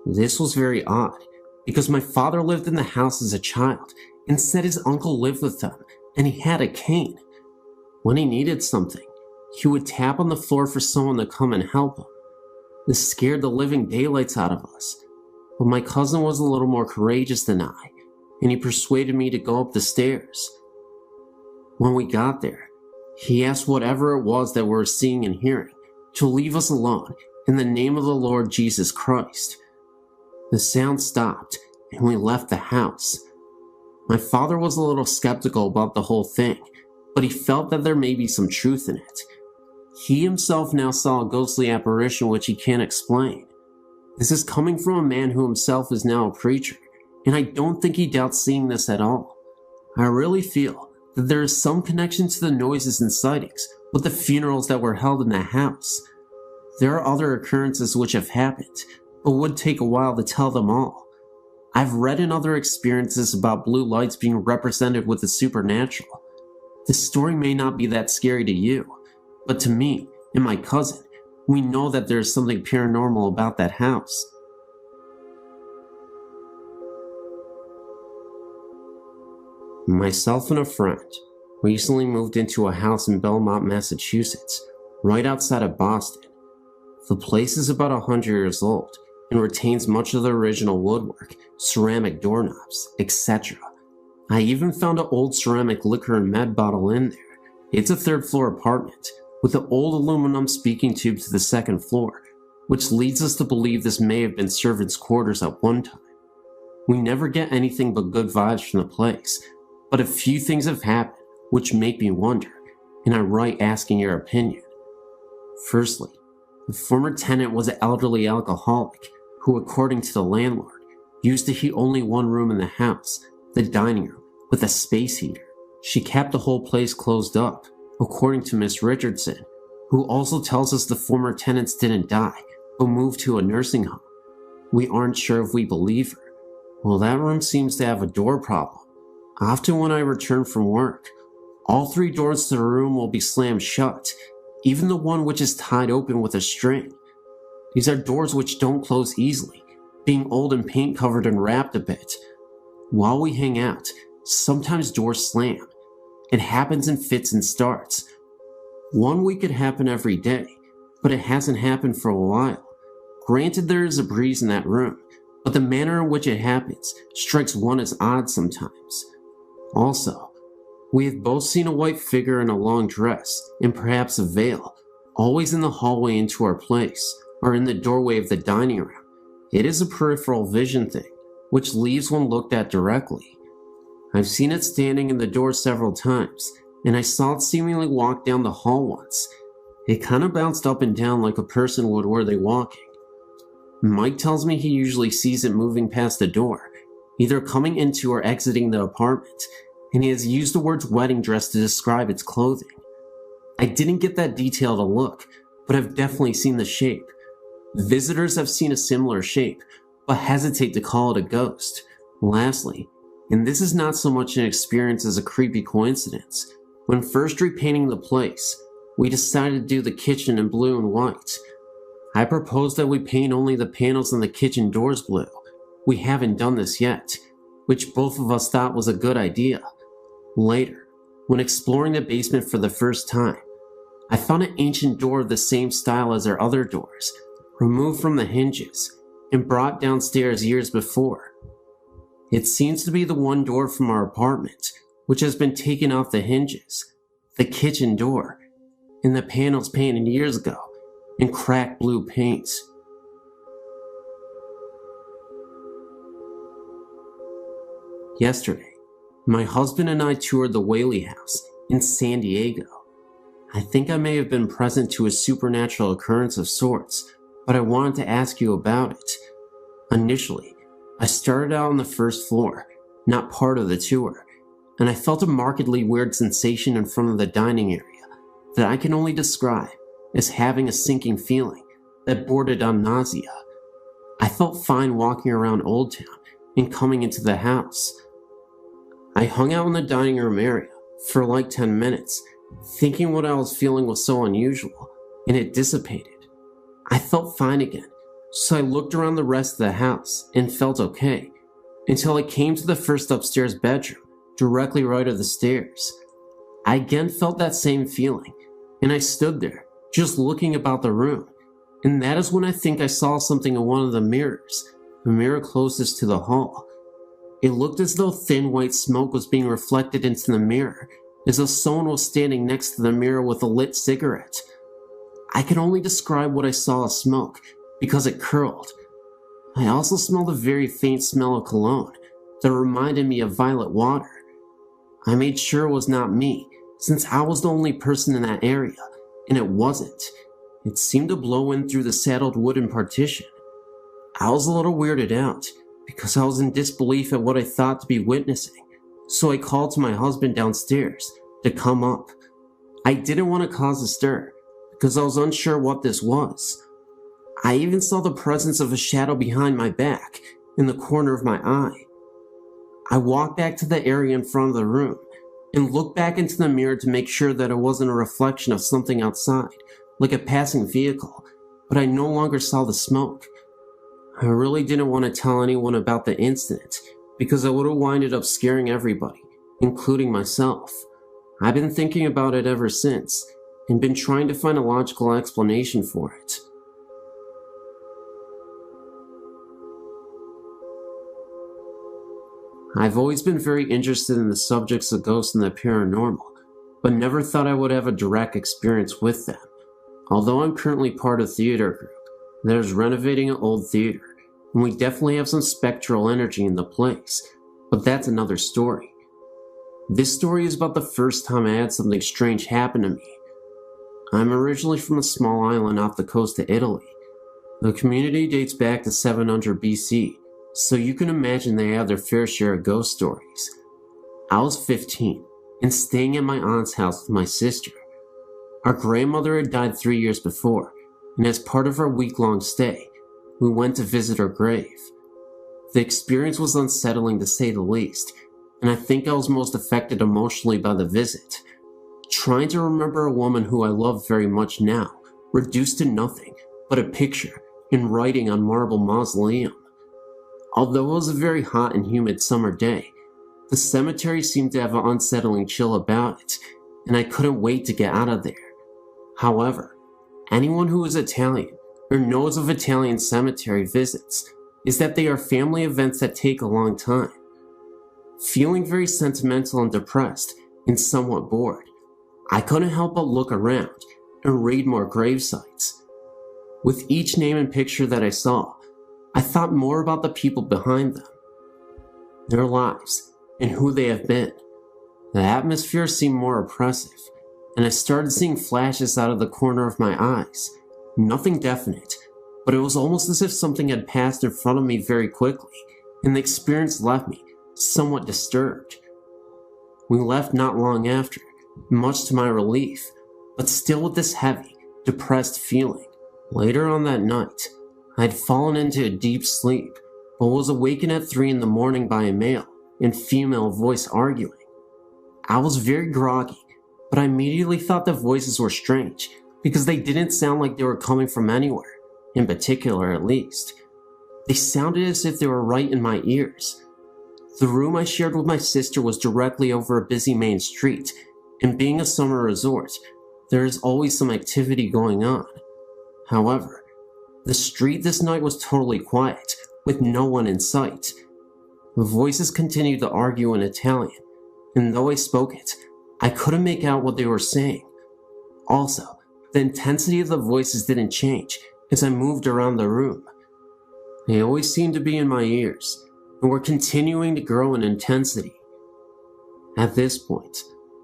This was very odd, because my father lived in the house as a child, and said his uncle lived with them, and he had a cane. When he needed something, he would tap on the floor for someone to come and help him. This scared the living daylights out of us, but my cousin was a little more courageous than I, and he persuaded me to go up the stairs. When we got there, he asked whatever it was that we were seeing and hearing to leave us alone in the name of the Lord Jesus Christ. The sound stopped, and we left the house. My father was a little skeptical about the whole thing, but he felt that there may be some truth in it. He himself now saw a ghostly apparition which he can't explain. This is coming from a man who himself is now a preacher, and I don't think he doubts seeing this at all. I really feel that there is some connection to the noises and sightings with the funerals that were held in the house. There are other occurrences which have happened, but would take a while to tell them all. I've read in other experiences about blue lights being represented with the supernatural. This story may not be that scary to you, but to me and my cousin, we know that there is something paranormal about that house. Myself and a friend recently moved into a house in Belmont, Massachusetts, right outside of Boston. The place is about 100 years old and retains much of the original woodwork, ceramic doorknobs, etc. I even found an old ceramic liquor and med bottle in there. It's a third-floor apartment with an old aluminum speaking tube to the second floor, which leads us to believe this may have been servants' quarters at one time. We never get anything but good vibes from the place, but a few things have happened which make me wonder, and I write asking your opinion. Firstly, the former tenant was an elderly alcoholic who, according to the landlord, used to heat only one room in the house, the dining room, with a space heater. She kept the whole place closed up, according to Miss Richardson, who also tells us the former tenants didn't die, but moved to a nursing home. We aren't sure if we believe her. Well, that room seems to have a door problem. Often when I return from work, all three doors to the room will be slammed shut, even the one which is tied open with a string. These are doors which don't close easily, being old and paint covered and wrapped a bit. While we hang out, sometimes doors slam. It happens in fits and starts. One week it happened every day, but it hasn't happened for a while. Granted, there is a breeze in that room, but the manner in which it happens strikes one as odd sometimes. Also, we have both seen a white figure in a long dress, and perhaps a veil, always in the hallway into our place, or in the doorway of the dining room. It is a peripheral vision thing, which leaves one looked at directly. I've seen it standing in the door several times, and I saw it seemingly walk down the hall once. It kind of bounced up and down like a person would were they walking. Mike tells me he usually sees it moving past the door, either coming into or exiting the apartment, and he has used the words wedding dress to describe its clothing. I didn't get that detailed a look, but I've definitely seen the shape. Visitors have seen a similar shape, but hesitate to call it a ghost. Lastly, and this is not so much an experience as a creepy coincidence, when first repainting the place, we decided to do the kitchen in blue and white. I proposed that we paint only the panels on the kitchen doors blue. We haven't done this yet, which both of us thought was a good idea. Later, when exploring the basement for the first time. I found an ancient door of the same style as our other doors, removed from the hinges, and brought downstairs years before. It seems to be the one door from our apartment, which has been taken off the hinges, the kitchen door, and the panels painted years ago in cracked blue paint. Yesterday, my husband and I toured the Whaley House in San Diego. I think I may have been present to a supernatural occurrence of sorts, but I wanted to ask you about it. Initially, I started out on the first floor, not part of the tour, and I felt a markedly weird sensation in front of the dining area that I can only describe as having a sinking feeling that bordered on nausea. I felt fine walking around Old Town and coming into the house. I hung out in the dining room area for like 10 minutes, thinking what I was feeling was so unusual, and it dissipated. I felt fine again, so I looked around the rest of the house and felt okay, until I came to the first upstairs bedroom, directly right of the stairs. I again felt that same feeling, and I stood there, just looking about the room, and that is when I think I saw something in one of the mirrors, the mirror closest to the hall. It looked as though thin white smoke was being reflected into the mirror, as though someone was standing next to the mirror with a lit cigarette. I can only describe what I saw as smoke, because it curled. I also smelled a very faint smell of cologne that reminded me of violet water. I made sure it was not me, since I was the only person in that area, and it wasn't. It seemed to blow in through the saddled wooden partition. I was a little weirded out, because I was in disbelief at what I thought to be witnessing, so I called to my husband downstairs to come up. I didn't want to cause a stir, because I was unsure what this was. I even saw the presence of a shadow behind my back, in the corner of my eye. I walked back to the area in front of the room, and looked back into the mirror to make sure that it wasn't a reflection of something outside, like a passing vehicle, but I no longer saw the smoke. I really didn't want to tell anyone about the incident, because I would have winded up scaring everybody, including myself. I've been thinking about it ever since, and been trying to find a logical explanation for it. I've always been very interested in the subjects of ghosts and the paranormal, but never thought I would have a direct experience with them. Although I'm currently part of a theater group that is renovating an old theater, and we definitely have some spectral energy in the place, but that's another story. This story is about the first time I had something strange happen to me. I'm originally from a small island off the coast of Italy. The community dates back to 700 BC, so you can imagine they have their fair share of ghost stories. I was 15 and staying at my aunt's house with my sister. Our grandmother had died 3 years before, and as part of our week-long stay, we went to visit her grave. The experience was unsettling to say the least, and I think I was most affected emotionally by the visit. Trying to remember a woman who I love very much now, reduced to nothing but a picture in writing on marble mausoleum. Although it was a very hot and humid summer day, the cemetery seemed to have an unsettling chill about it, and I couldn't wait to get out of there. However, anyone who is Italian or knows of Italian cemetery visits is that they are family events that take a long time. Feeling very sentimental and depressed and somewhat bored, I couldn't help but look around and read more grave sites. With each name and picture that I saw, I thought more about the people behind them, their lives, and who they have been. The atmosphere seemed more oppressive, and I started seeing flashes out of the corner of my eyes. Nothing definite, but it was almost as if something had passed in front of me very quickly, and the experience left me somewhat disturbed. We left not long after, much to my relief, but still with this heavy, depressed feeling. Later on that night, I had fallen into a deep sleep, but was awakened at 3 in the morning by a male and female voice arguing. I was very groggy, but I immediately thought the voices were strange, because they didn't sound like they were coming from anywhere, in particular at least. They sounded as if they were right in my ears. The room I shared with my sister was directly over a busy main street, and being a summer resort, there is always some activity going on. However, the street this night was totally quiet, with no one in sight. The voices continued to argue in Italian, and though I spoke it, I couldn't make out what they were saying. Also, the intensity of the voices didn't change as I moved around the room. They always seemed to be in my ears, and were continuing to grow in intensity. At this point,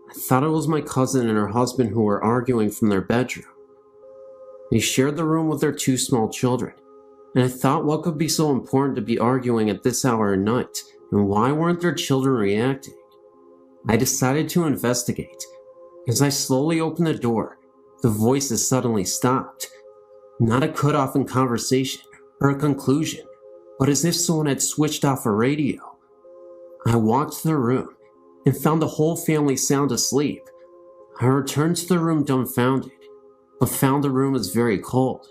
I thought it was my cousin and her husband who were arguing from their bedroom. They shared the room with their 2 small children, and I thought what could be so important to be arguing at this hour of night, and why weren't their children reacting? I decided to investigate. As I slowly opened the door, the voices suddenly stopped. Not a cutoff in conversation or a conclusion, but as if someone had switched off a radio. I walked to the room and found the whole family sound asleep. I returned to the room dumbfounded, but found the room was very cold.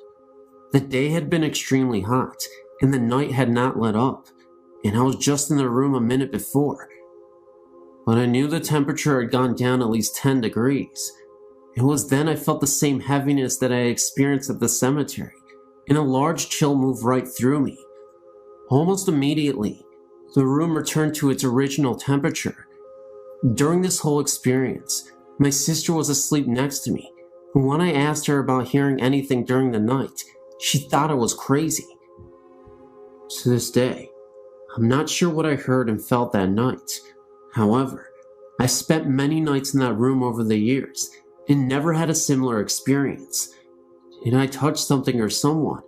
The day had been extremely hot, and the night had not let up, and I was just in the room a minute before. But I knew the temperature had gone down at least 10 degrees. It was then I felt the same heaviness that I experienced at the cemetery, and a large chill moved right through me. Almost immediately, the room returned to its original temperature. During this whole experience, my sister was asleep next to me, and when I asked her about hearing anything during the night, she thought I was crazy. To this day, I'm not sure what I heard and felt that night. However, I spent many nights in that room over the years and never had a similar experience. Did I touch something or someone?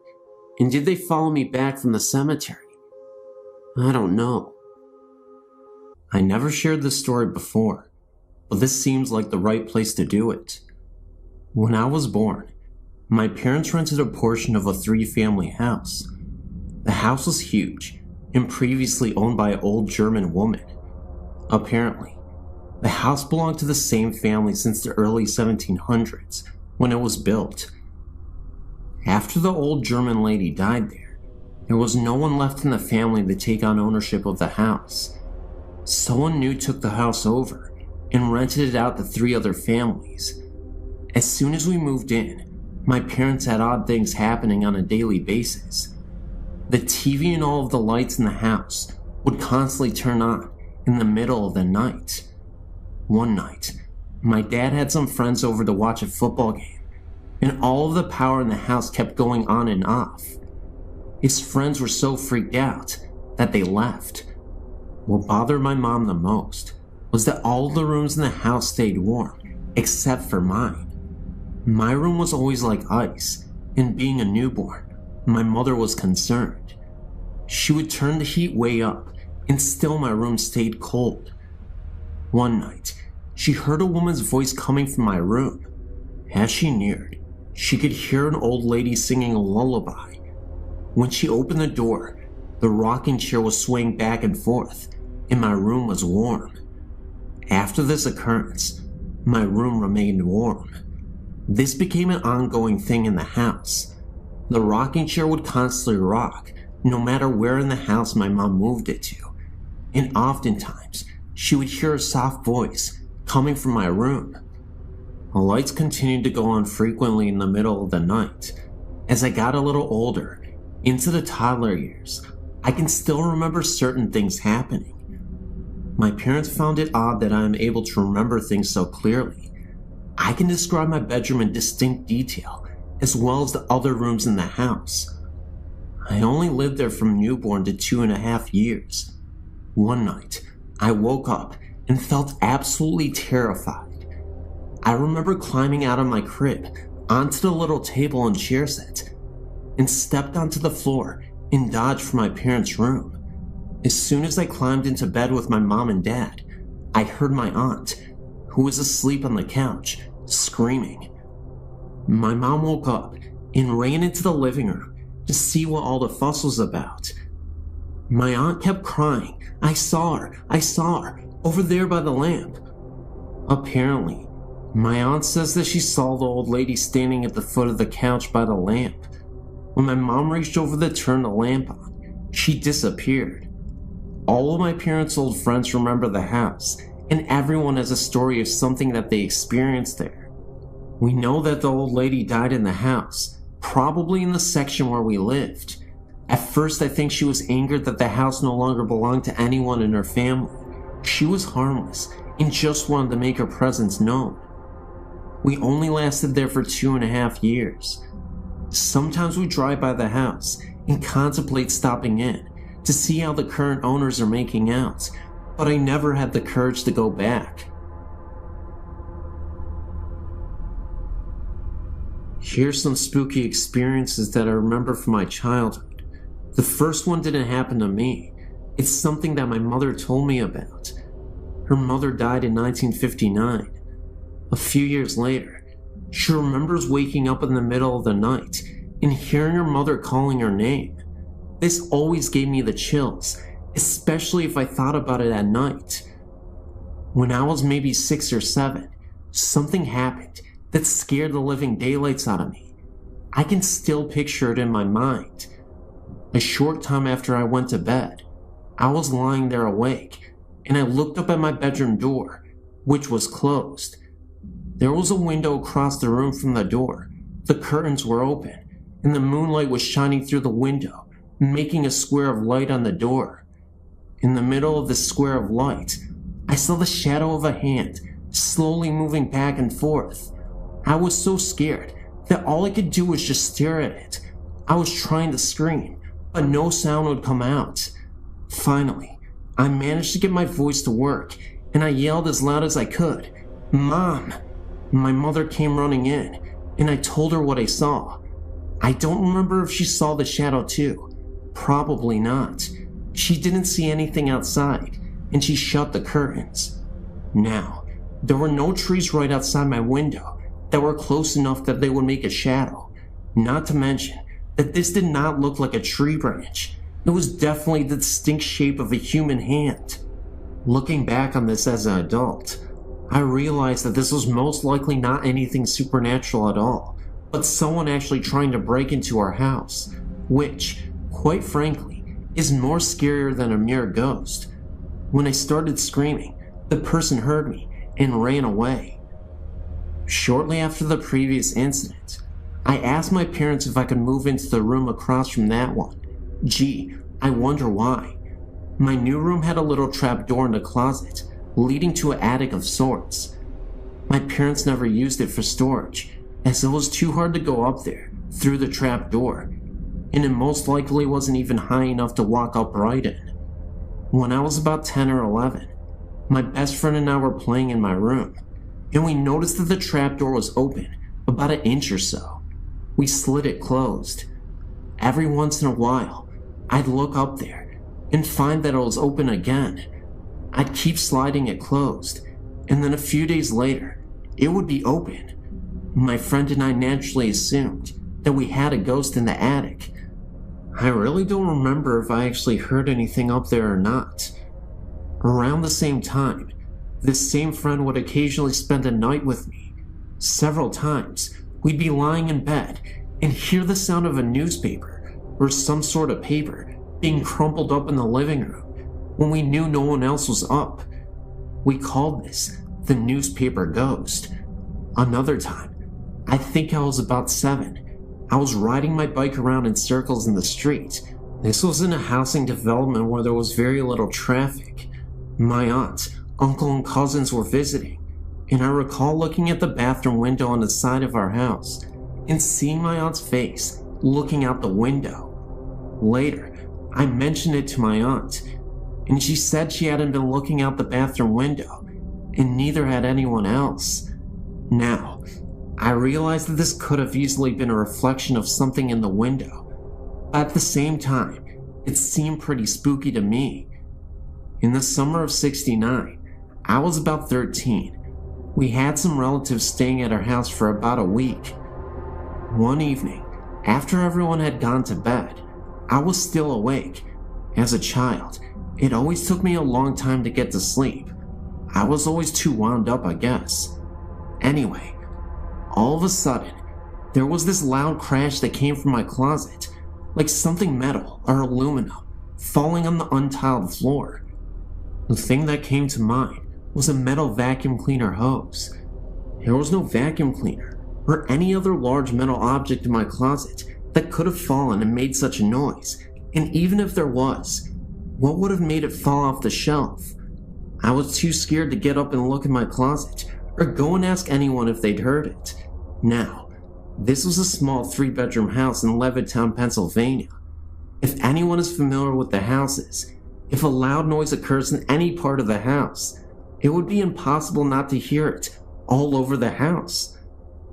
And did they follow me back from the cemetery? I don't know. I never shared this story before, but this seems like the right place to do it. When I was born, my parents rented a portion of a 3-family house. The house was huge and previously owned by an old German woman. Apparently, the house belonged to the same family since the early 1700s when it was built. After the old German lady died there was no one left in the family to take on ownership of the house. Someone new took the house over and rented it out to 3 other families. As soon as we moved in, my parents had odd things happening on a daily basis. The TV and all of the lights in the house would constantly turn on in the middle of the night. One night, my dad had some friends over to watch a football game, and all of the power in the house kept going on and off. His friends were so freaked out that they left. What bothered my mom the most was that all of the rooms in the house stayed warm, except for mine. My room was always like ice, and being a newborn, my mother was concerned. She would turn the heat way up, and still my room stayed cold. One night, she heard a woman's voice coming from my room. As she neared, she could hear an old lady singing a lullaby. When she opened the door, the rocking chair was swaying back and forth, and my room was warm. After this occurrence, my room remained warm. This became an ongoing thing in the house. The rocking chair would constantly rock, no matter where in the house my mom moved it to, and oftentimes she would hear a soft voice coming from my room. The lights continued to go on frequently in the middle of the night. As I got a little older, into the toddler years, I can still remember certain things happening. My parents found it odd that I am able to remember things so clearly. I can describe my bedroom in distinct detail, as well as the other rooms in the house. I only lived there from newborn to 2.5 years. One night, I woke up and felt absolutely terrified. I remember climbing out of my crib onto the little table and chair set, and stepped onto the floor and dodged for my parents' room. As soon as I climbed into bed with my mom and dad, I heard my aunt, who was asleep on the couch, screaming. My mom woke up and ran into the living room to see what all the fuss was about. My aunt kept crying, I saw her, over there by the lamp." Apparently, my aunt says that she saw the old lady standing at the foot of the couch by the lamp. When my mom reached over to turn the lamp on, she disappeared. All of my parents' old friends remember the house and everyone has a story of something that they experienced there. We know that the old lady died in the house, probably in the section where we lived. At first, I think she was angered that the house no longer belonged to anyone in her family. She was harmless and just wanted to make her presence known. We only lasted there for 2.5 years. Sometimes we drive by the house and contemplate stopping in to see how the current owners are making out, but I never had the courage to go back. Here's some spooky experiences that I remember from my childhood. The first one didn't happen to me. It's something that my mother told me about. Her mother died in 1959. A few years later, she remembers waking up in the middle of the night and hearing her mother calling her name. This always gave me the chills, especially if I thought about it at night. When I was maybe 6 or 7, something happened that scared the living daylights out of me. I can still picture it in my mind. A short time after I went to bed, I was lying there awake, and I looked up at my bedroom door, which was closed. There was a window across the room from the door. The curtains were open, and the moonlight was shining through the window, making a square of light on the door. In the middle of this square of light, I saw the shadow of a hand slowly moving back and forth. I was so scared that all I could do was just stare at it. I was trying to scream, but no sound would come out. Finally, I managed to get my voice to work, and I yelled as loud as I could, "Mom!" My mother came running in, and I told her what I saw. I don't remember if she saw the shadow too. Probably not. She didn't see anything outside, and she shut the curtains. Now, there were no trees right outside my window that were close enough that they would make a shadow. Not to mention that this did not look like a tree branch. It was definitely the distinct shape of a human hand. Looking back on this as an adult, I realized that this was most likely not anything supernatural at all, but someone actually trying to break into our house, which, quite frankly, is more scarier than a mere ghost. When I started screaming, the person heard me and ran away. Shortly after the previous incident, I asked my parents if I could move into the room across from that one. Gee, I wonder why. My new room had a little trap door in the closet, leading to an attic of sorts. My parents never used it for storage, as it was too hard to go up there through the trap door, and it most likely wasn't even high enough to walk upright in. When I was about 10 or 11, my best friend and I were playing in my room, and we noticed that the trap door was open about an inch or so. We slid it closed. Every once in a while, I'd look up there and find that it was open again. I'd keep sliding it closed, and then a few days later, it would be open. My friend and I naturally assumed that we had a ghost in the attic. I really don't remember if I actually heard anything up there or not. Around the same time, this same friend would occasionally spend a night with me. Several times, we'd be lying in bed and hear the sound of a newspaper or some sort of paper being crumpled up in the living room when we knew no one else was up. We called this the newspaper ghost. Another time, I think I was about 7, I was riding my bike around in circles in the street. This was in a housing development where there was very little traffic. My aunt, uncle, and cousins were visiting, and I recall looking at the bathroom window on the side of our house and seeing my aunt's face looking out the window. Later, I mentioned it to my aunt, and she said she hadn't been looking out the bathroom window, and neither had anyone else. Now, I realized that this could have easily been a reflection of something in the window, but at the same time, it seemed pretty spooky to me. In the summer of '69, I was about 13. We had some relatives staying at our house for about a week. One evening, after everyone had gone to bed, I was still awake. As a child, it always took me a long time to get to sleep. I was always too wound up, I guess. Anyway, all of a sudden, there was this loud crash that came from my closet, like something metal or aluminum falling on the untiled floor. The thing that came to mind was a metal vacuum cleaner hose. There was no vacuum cleaner or any other large metal object in my closet that could have fallen and made such a noise, and even if there was, what would have made it fall off the shelf? I was too scared to get up and look in my closet or go and ask anyone if they'd heard it. Now, this was a small 3-bedroom house in Levittown, Pennsylvania. If anyone is familiar with the houses, if a loud noise occurs in any part of the house, it would be impossible not to hear it all over the house.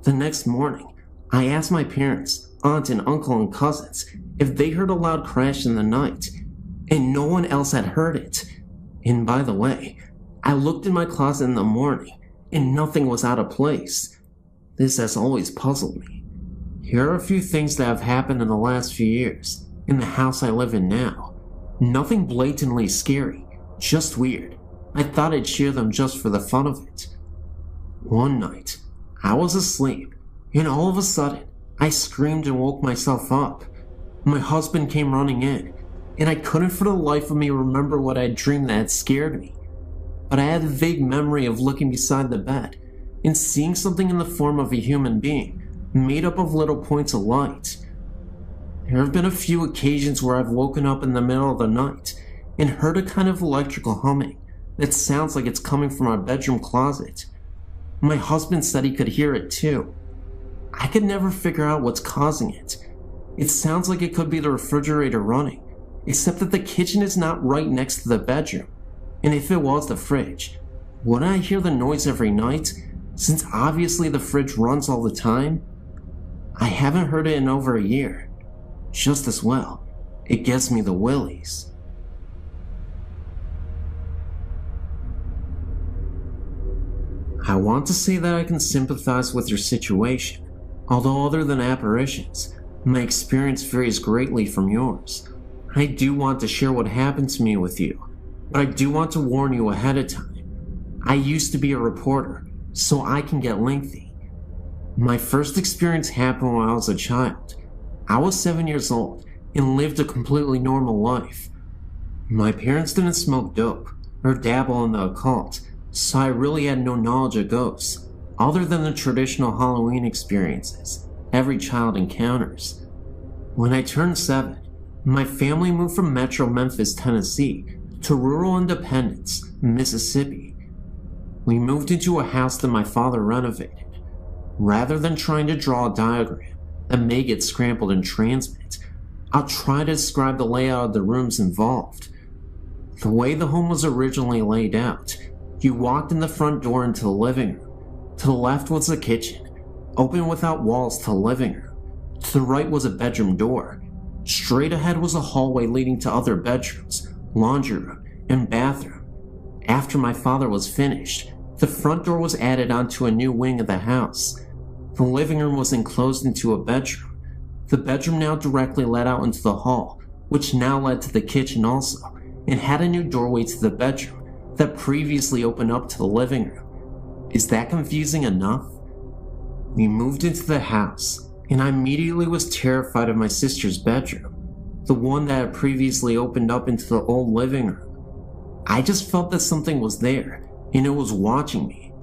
The next morning, I asked my parents, aunt and uncle and cousins if they heard a loud crash in the night, and no one else had heard it. And by the way, I looked in my closet in the morning, and nothing was out of place. This has always puzzled me. Here are a few things that have happened in the last few years in the house I live in now. Nothing blatantly scary, just weird. I thought I'd share them just for the fun of it. One night, I was asleep, and all of a sudden, I screamed and woke myself up. My husband came running in, and I couldn't for the life of me remember what I had dreamed that had scared me. But I had a vague memory of looking beside the bed and seeing something in the form of a human being, made up of little points of light. There have been a few occasions where I've woken up in the middle of the night and heard a kind of electrical humming that sounds like it's coming from our bedroom closet. My husband said he could hear it too. I could never figure out what's causing it. It sounds like it could be the refrigerator running, except that the kitchen is not right next to the bedroom. And if it was the fridge, wouldn't I hear the noise every night, since obviously the fridge runs all the time? I haven't heard it in over a year. Just as well, it gives me the willies. I want to say that I can sympathize with your situation, although other than apparitions, my experience varies greatly from yours. I do want to share what happened to me with you, but I do want to warn you ahead of time. I used to be a reporter, so I can get lengthy. My first experience happened when I was a child. I was 7 years old and lived a completely normal life. My parents didn't smoke dope or dabble in the occult, so I really had no knowledge of ghosts, other than the traditional Halloween experiences every child encounters. When I turned 7, my family moved from Metro Memphis, Tennessee, to rural Independence, Mississippi. We moved into a house that my father renovated. Rather than trying to draw a diagram that may get scrambled in transmit, I'll try to describe the layout of the rooms involved. The way the home was originally laid out, you walked in the front door into the living room. To the left was the kitchen, open without walls to the living room. To the right was a bedroom door. Straight ahead was a hallway leading to other bedrooms, laundry room, and bathroom. After my father was finished, the front door was added onto a new wing of the house. The living room was enclosed into a bedroom. The bedroom now directly led out into the hall, which now led to the kitchen also, and had a new doorway to the bedroom that previously opened up to the living room. Is that confusing enough? We moved into the house, and I immediately was terrified of my sister's bedroom, the one that had previously opened up into the old living room. I just felt that something was there, and it was watching me.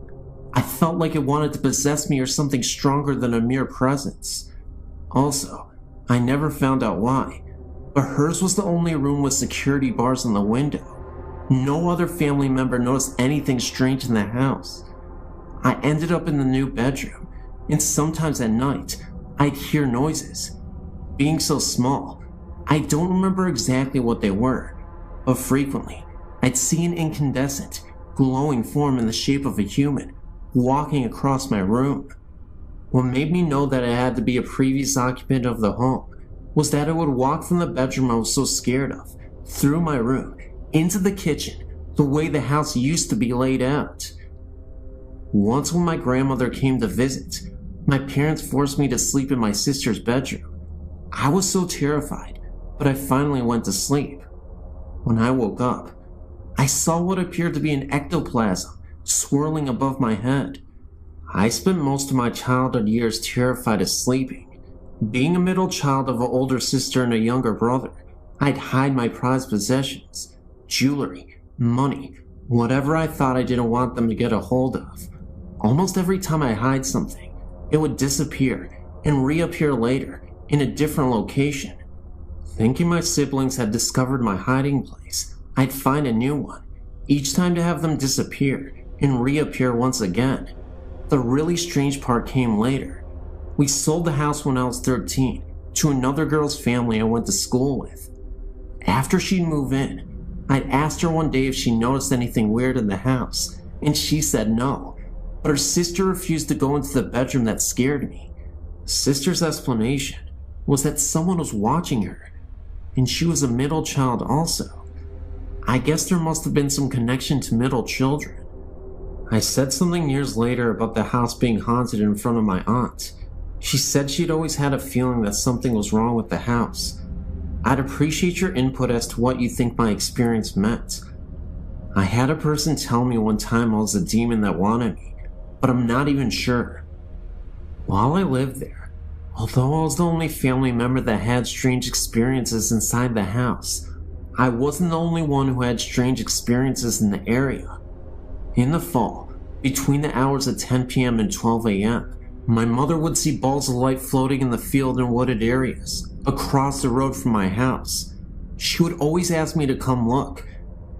I felt like it wanted to possess me or something stronger than a mere presence. Also, I never found out why, but hers was the only room with security bars on the window. No other family member noticed anything strange in the house. I ended up in the new bedroom, and sometimes at night, I'd hear noises. Being so small, I don't remember exactly what they were, but frequently, I'd see an incandescent, glowing form in the shape of a human walking across my room. What made me know that it had to be a previous occupant of the home was that it would walk from the bedroom I was so scared of, through my room, into the kitchen, the way the house used to be laid out. Once when my grandmother came to visit, my parents forced me to sleep in my sister's bedroom. I was so terrified, but I finally went to sleep. When I woke up, I saw what appeared to be an ectoplasm swirling above my head. I spent most of my childhood years terrified of sleeping. Being a middle child of an older sister and a younger brother, I'd hide my prized possessions, jewelry, money, Whatever I thought I didn't want them to get a hold of, almost every time I hide something, it would disappear and reappear later in a different location. Thinking my siblings had discovered my hiding place, I'd find a new one, each time to have them disappear and reappear once again. The really strange part came later. We sold the house when I was 13 to another girl's family I went to school with. After she'd move in, I'd asked her one day if she noticed anything weird in the house, and she said no, but her sister refused to go into the bedroom that scared me. Sister's explanation was that someone was watching her, and she was a middle child also. I guess there must have been some connection to middle children. I said something years later about the house being haunted in front of my aunt. She said she'd always had a feeling that something was wrong with the house. I'd appreciate your input as to what you think my experience meant. I had a person tell me one time I was a demon that wanted me, but I'm not even sure. While I lived there, although I was the only family member that had strange experiences inside the house, I wasn't the only one who had strange experiences in the area. In the fall, between the hours of 10 p.m. and 12 a.m., my mother would see balls of light floating in the field and wooded areas across the road from my house. She would always ask me to come look,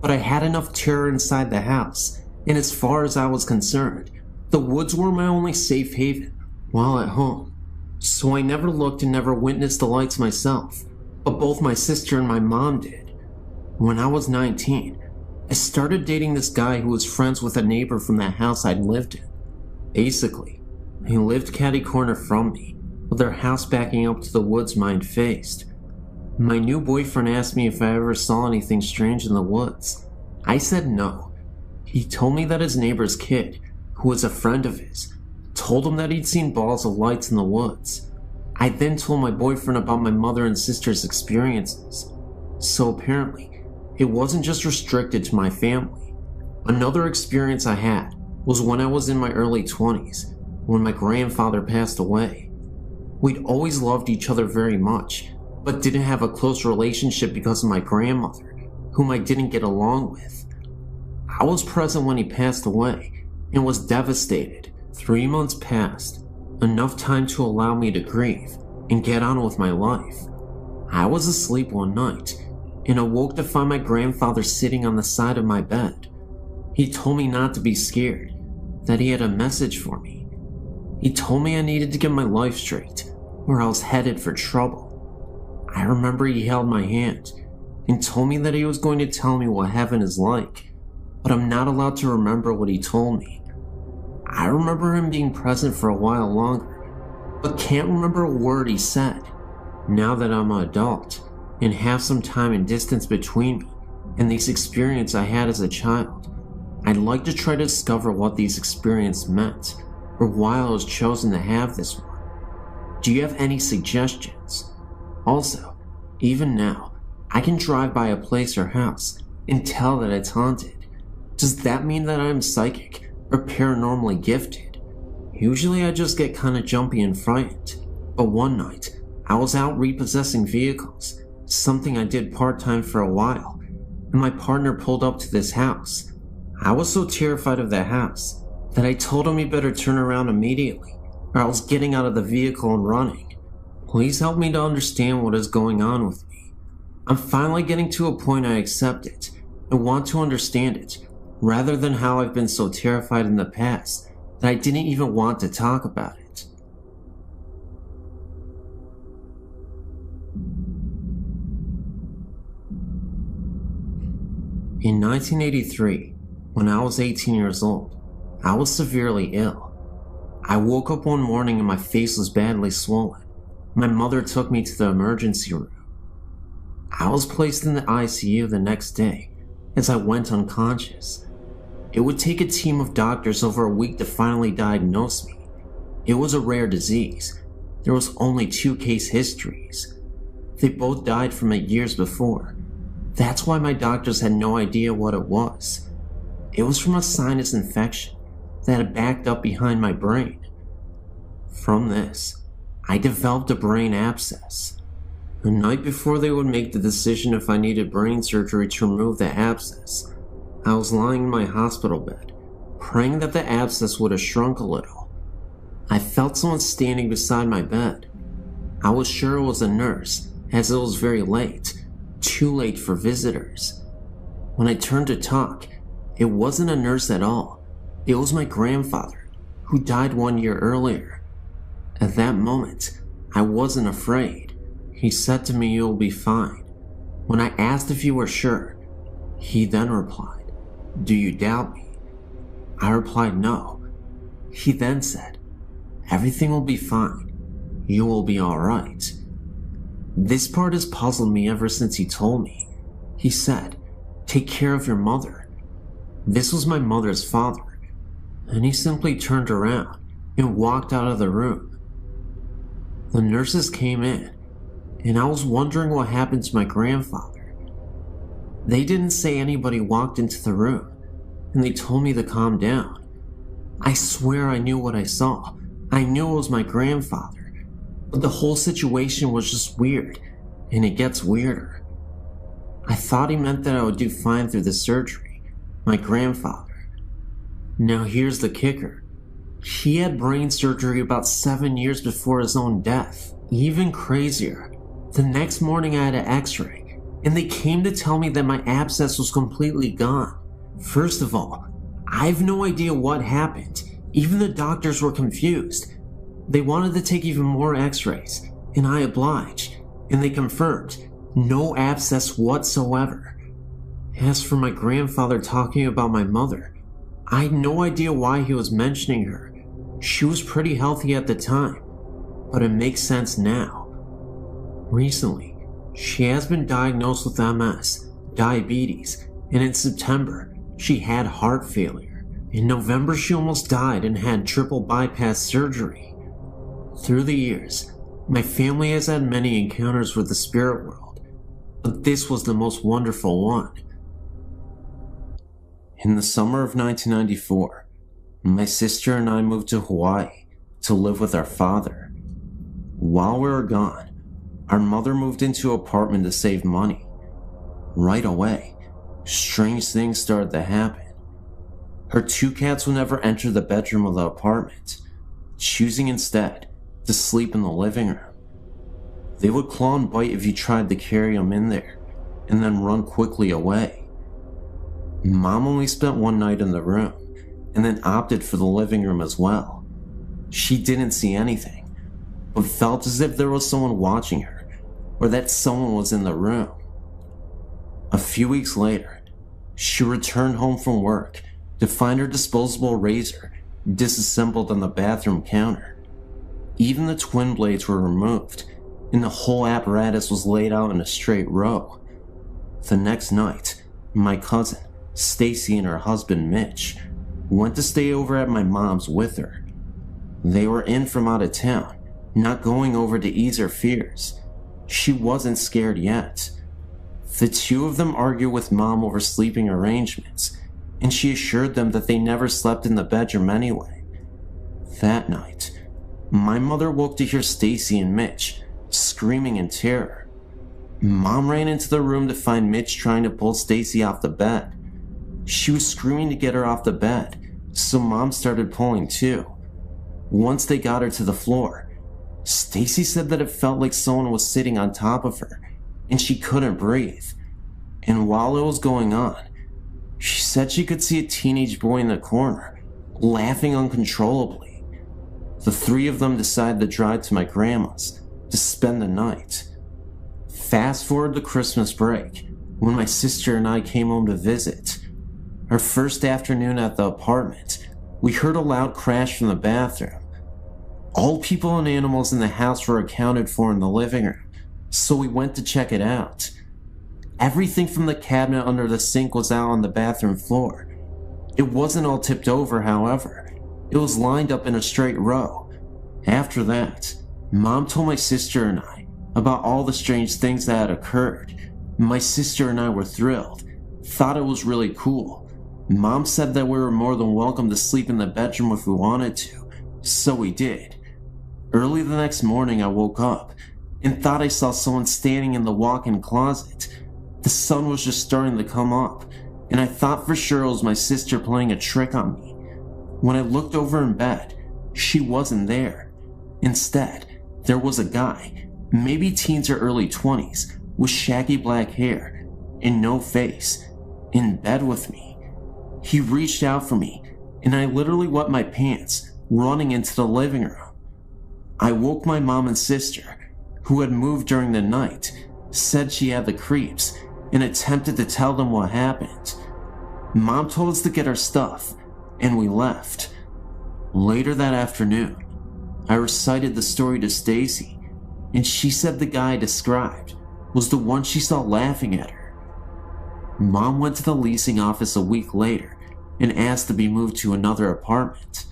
but I had enough terror inside the house, and as far as I was concerned, the woods were my only safe haven while at home. So I never looked and never witnessed the lights myself, but both my sister and my mom did. When I was 19, I started dating this guy who was friends with a neighbor from that house I'd lived in. Basically, they lived catty-corner from me, with their house backing up to the woods mine faced. My new boyfriend asked me if I ever saw anything strange in the woods. I said no. He told me that his neighbor's kid, who was a friend of his, told him that he'd seen balls of lights in the woods. I then told my boyfriend about my mother and sister's experiences. So apparently, it wasn't just restricted to my family. Another experience I had was when I was in my early 20s, when my grandfather passed away. We'd always loved each other very much, but didn't have a close relationship because of my grandmother, whom I didn't get along with. I was present when he passed away and was devastated. 3 months passed, enough time to allow me to grieve and get on with my life. I was asleep one night and awoke to find my grandfather sitting on the side of my bed. He told me not to be scared, that he had a message for me. He told me I needed to get my life straight, or I was headed for trouble. I remember he held my hand and told me that he was going to tell me what heaven is like, but I'm not allowed to remember what he told me. I remember him being present for a while longer, but can't remember a word he said. Now that I'm an adult and have some time and distance between me and these experiences I had as a child, I'd like to try to discover what these experiences meant, or why I was chosen to have this one. Do you have any suggestions? Also, even now, I can drive by a place or house and tell that it's haunted. Does that mean that I'm psychic or paranormally gifted? Usually I just get kinda jumpy and frightened, but one night, I was out repossessing vehicles, something I did part-time for a while, and my partner pulled up to this house. I was so terrified of the house that I told him he better turn around immediately, or I was getting out of the vehicle and running. Please help me to understand what is going on with me. I'm finally getting to a point I accept it and want to understand it, rather than how I've been so terrified in the past that I didn't even want to talk about it. In 1983, when I was 18 years old, I was severely ill. I woke up one morning and my face was badly swollen. My mother took me to the emergency room. I was placed in the ICU the next day as I went unconscious. It would take a team of doctors over a week to finally diagnose me. It was a rare disease. There was only 2 case histories. They both died from it years before. That's why my doctors had no idea what it was. It was from a sinus infection that had backed up behind my brain. From this, I developed a brain abscess. The night before they would make the decision if I needed brain surgery to remove the abscess, I was lying in my hospital bed, praying that the abscess would have shrunk a little. I felt someone standing beside my bed. I was sure it was a nurse, as it was very late, too late for visitors. When I turned to talk, it wasn't a nurse at all. It was my grandfather, who died 1 year earlier. At that moment, I wasn't afraid. He said to me, "You'll be fine." When I asked if you were sure, he then replied, "Do you doubt me?" I replied, "No." He then said, "Everything will be fine. You will be alright." This part has puzzled me ever since he told me. He said, "Take care of your mother." This was my mother's father, and he simply turned around and walked out of the room. The nurses came in, and I was wondering what happened to my grandfather. They didn't say anybody walked into the room, and they told me to calm down. I swear I knew what I saw. I knew it was my grandfather, but the whole situation was just weird, and it gets weirder. I thought he meant that I would do fine through the surgery, my grandfather. Now here's the kicker. He had brain surgery about 7 years before his own death. Even crazier, the next morning I had an x-ray, and they came to tell me that my abscess was completely gone. First of all, I have no idea what happened. Even the doctors were confused. They wanted to take even more x-rays, and I obliged, and they confirmed no abscess whatsoever. As for my grandfather talking about my mother, I had no idea why he was mentioning her. She was pretty healthy at the time, but it makes sense now. Recently, she has been diagnosed with MS, diabetes, and in September, she had heart failure. In November, she almost died and had triple bypass surgery. Through the years, my family has had many encounters with the spirit world, but this was the most wonderful one. In the summer of 1994, my sister and I moved to Hawaii to live with our father. While we were gone, our mother moved into an apartment to save money. Right away, strange things started to happen. Her 2 cats would never enter the bedroom of the apartment, choosing instead to sleep in the living room. They would claw and bite if you tried to carry them in there, and then run quickly away. Mom only spent 1 night in the room, and then opted for the living room as well. She didn't see anything, but felt as if there was someone watching her, or that someone was in the room. A few weeks later, she returned home from work to find her disposable razor disassembled on the bathroom counter. Even the twin blades were removed, and the whole apparatus was laid out in a straight row. The next night, my cousin, Stacy, and her husband, Mitch, went to stay over at my mom's with her. They were in from out of town, not going over to ease her fears. She wasn't scared yet. The 2 of them argued with Mom over sleeping arrangements, and she assured them that they never slept in the bedroom anyway. That night, my mother woke to hear Stacy and Mitch screaming in terror. Mom ran into the room to find Mitch trying to pull Stacy off the bed. She was screaming to get her off the bed, so Mom started pulling too. Once they got her to the floor, Stacy said that it felt like someone was sitting on top of her, and she couldn't breathe. And while it was going on, she said she could see a teenage boy in the corner, laughing uncontrollably. The 3 of them decided to drive to my grandma's to spend the night. Fast forward to Christmas break, when my sister and I came home to visit. Our first afternoon at the apartment, we heard a loud crash from the bathroom. All people and animals in the house were accounted for in the living room, so we went to check it out. Everything from the cabinet under the sink was out on the bathroom floor. It wasn't all tipped over, however. It was lined up in a straight row. After that, Mom told my sister and I about all the strange things that had occurred. My sister and I were thrilled, thought it was really cool. Mom said that we were more than welcome to sleep in the bedroom if we wanted to, so we did. Early the next morning, I woke up and thought I saw someone standing in the walk-in closet. The sun was just starting to come up, and I thought for sure it was my sister playing a trick on me. When I looked over in bed, she wasn't there. Instead, there was a guy, maybe teens or early 20s, with shaggy black hair and no face, in bed with me. He reached out for me, and I literally wet my pants, running into the living room. I woke my mom and sister, who had moved during the night, said she had the creeps, and attempted to tell them what happened. Mom told us to get our stuff, and we left. Later that afternoon, I recited the story to Stacy, and she said the guy I described was the one she saw laughing at her. Mom went to the leasing office a week later and asked to be moved to another apartment.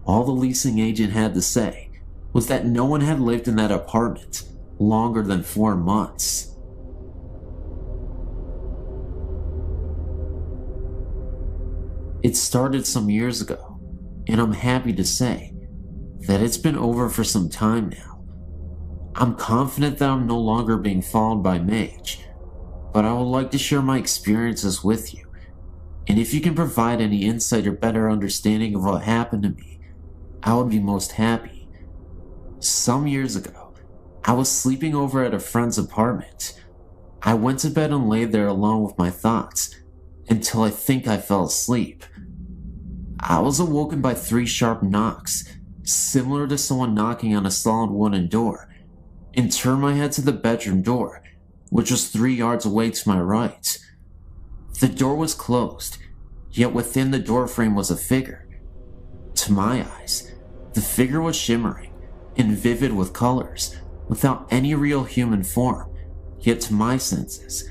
All the leasing agent had to say was that no one had lived in that apartment longer than 4 months. It started some years ago, and I'm happy to say that it's been over for some time now. I'm confident that I'm no longer being followed by Mage, but I would like to share my experiences with you, and if you can provide any insight or better understanding of what happened to me, I would be most happy. Some years ago, I was sleeping over at a friend's apartment. I went to bed and laid there alone with my thoughts until I think I fell asleep. I was awoken by 3 sharp knocks, similar to someone knocking on a solid wooden door, and turned my head to the bedroom door, which was 3 yards away to my right. The door was closed, yet within the door frame was a figure. To my eyes, the figure was shimmering and vivid with colors, without any real human form, yet to my senses,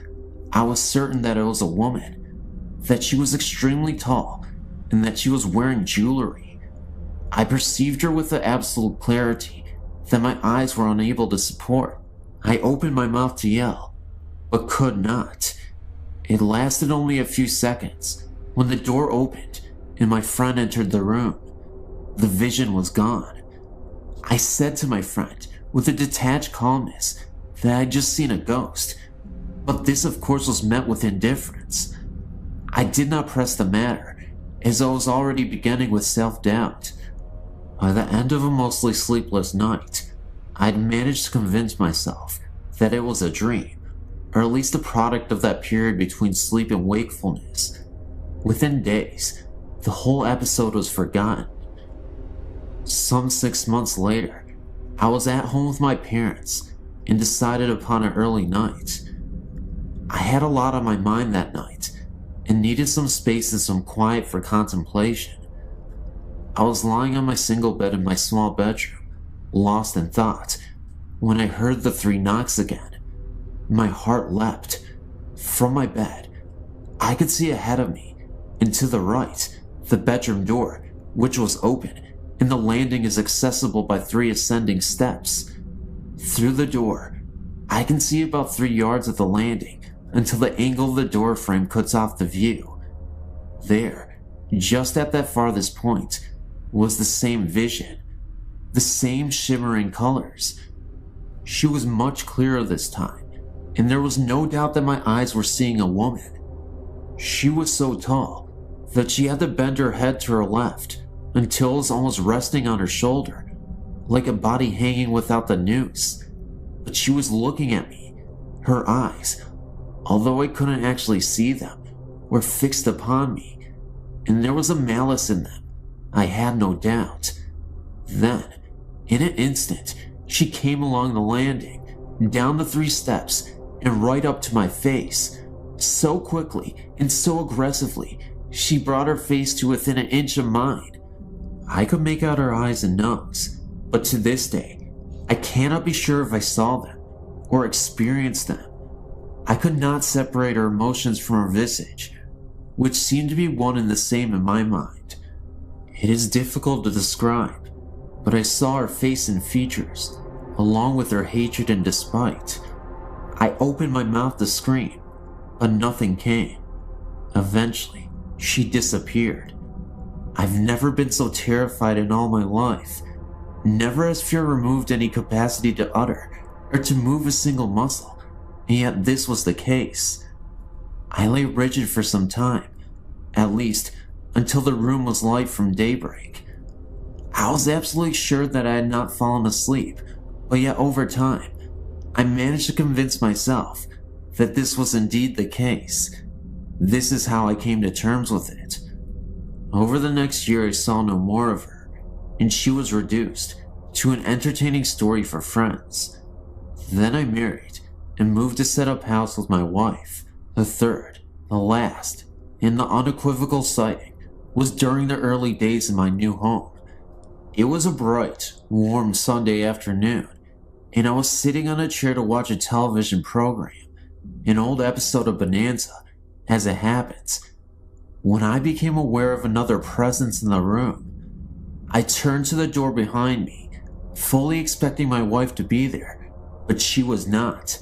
I was certain that it was a woman, that she was extremely tall, and that she was wearing jewelry. I perceived her with the absolute clarity that my eyes were unable to support. I opened my mouth to yell, but could not. It lasted only a few seconds when the door opened and my friend entered the room. The vision was gone. I said to my friend with a detached calmness that I'd just seen a ghost, but this of course was met with indifference. I did not press the matter, as I was already beginning with self-doubt. By the end of a mostly sleepless night, I'd managed to convince myself that it was a dream, or at least a product of that period between sleep and wakefulness. Within days, the whole episode was forgotten. Some 6 months later, I was at home with my parents and decided upon an early night. I had a lot on my mind that night and needed some space and some quiet for contemplation. I was lying on my single bed in my small bedroom, lost in thought, when I heard the 3 knocks again. My heart leapt. From my bed, I could see ahead of me, and to the right, the bedroom door, which was open, and the landing is accessible by 3 ascending steps. Through the door, I can see about 3 yards of the landing until the angle of the door frame cuts off the view. There, just at that farthest point, was the same vision, the same shimmering colors. She was much clearer this time, and there was no doubt that my eyes were seeing a woman. She was so tall that she had to bend her head to her left until it was almost resting on her shoulder, like a body hanging without the noose. But she was looking at me. Her eyes, although I couldn't actually see them, were fixed upon me, and there was a malice in them, I had no doubt. Then, in an instant, she came along the landing, down the 3 steps, and right up to my face. So quickly and so aggressively, she brought her face to within an inch of mine. I could make out her eyes and nose, but to this day, I cannot be sure if I saw them or experienced them. I could not separate her emotions from her visage, which seemed to be one and the same in my mind. It is difficult to describe, but I saw her face and features, along with her hatred and despite. I opened my mouth to scream, but nothing came. Eventually, she disappeared. I've never been so terrified in all my life. Never has fear removed any capacity to utter or to move a single muscle, and yet this was the case. I lay rigid for some time, at least until the room was light from daybreak. I was absolutely sure that I had not fallen asleep, but yet over time, I managed to convince myself that this was indeed the case. This is how I came to terms with it. Over the next year, I saw no more of her, and she was reduced to an entertaining story for friends. Then I married and moved to set up house with my wife. The third, the last, and the unequivocal sighting was during the early days in my new home. It was a bright, warm Sunday afternoon, and I was sitting on a chair to watch a television program, an old episode of Bonanza, as it happens, when I became aware of another presence in the room. I turned to the door behind me, fully expecting my wife to be there, but she was not.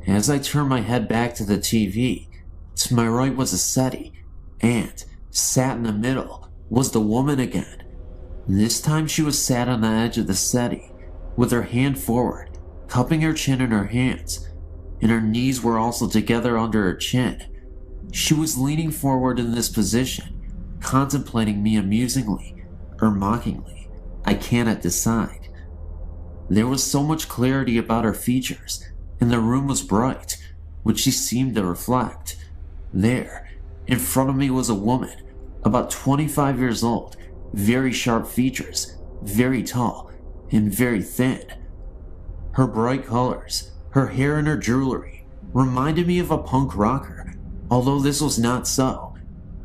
As I turned my head back to the TV, to my right was a settee, and, sat in the middle, was the woman again. This time she was sat on the edge of the settee, with her hand forward, cupping her chin in her hands, and her knees were also together under her chin. She was leaning forward in this position, contemplating me amusingly, or mockingly. I cannot decide. There was so much clarity about her features, and the room was bright, which she seemed to reflect. There, in front of me was a woman, about 25 years old, very sharp features, very tall, and very thin. Her bright colors, her hair and her jewelry, reminded me of a punk rocker, although this was not so.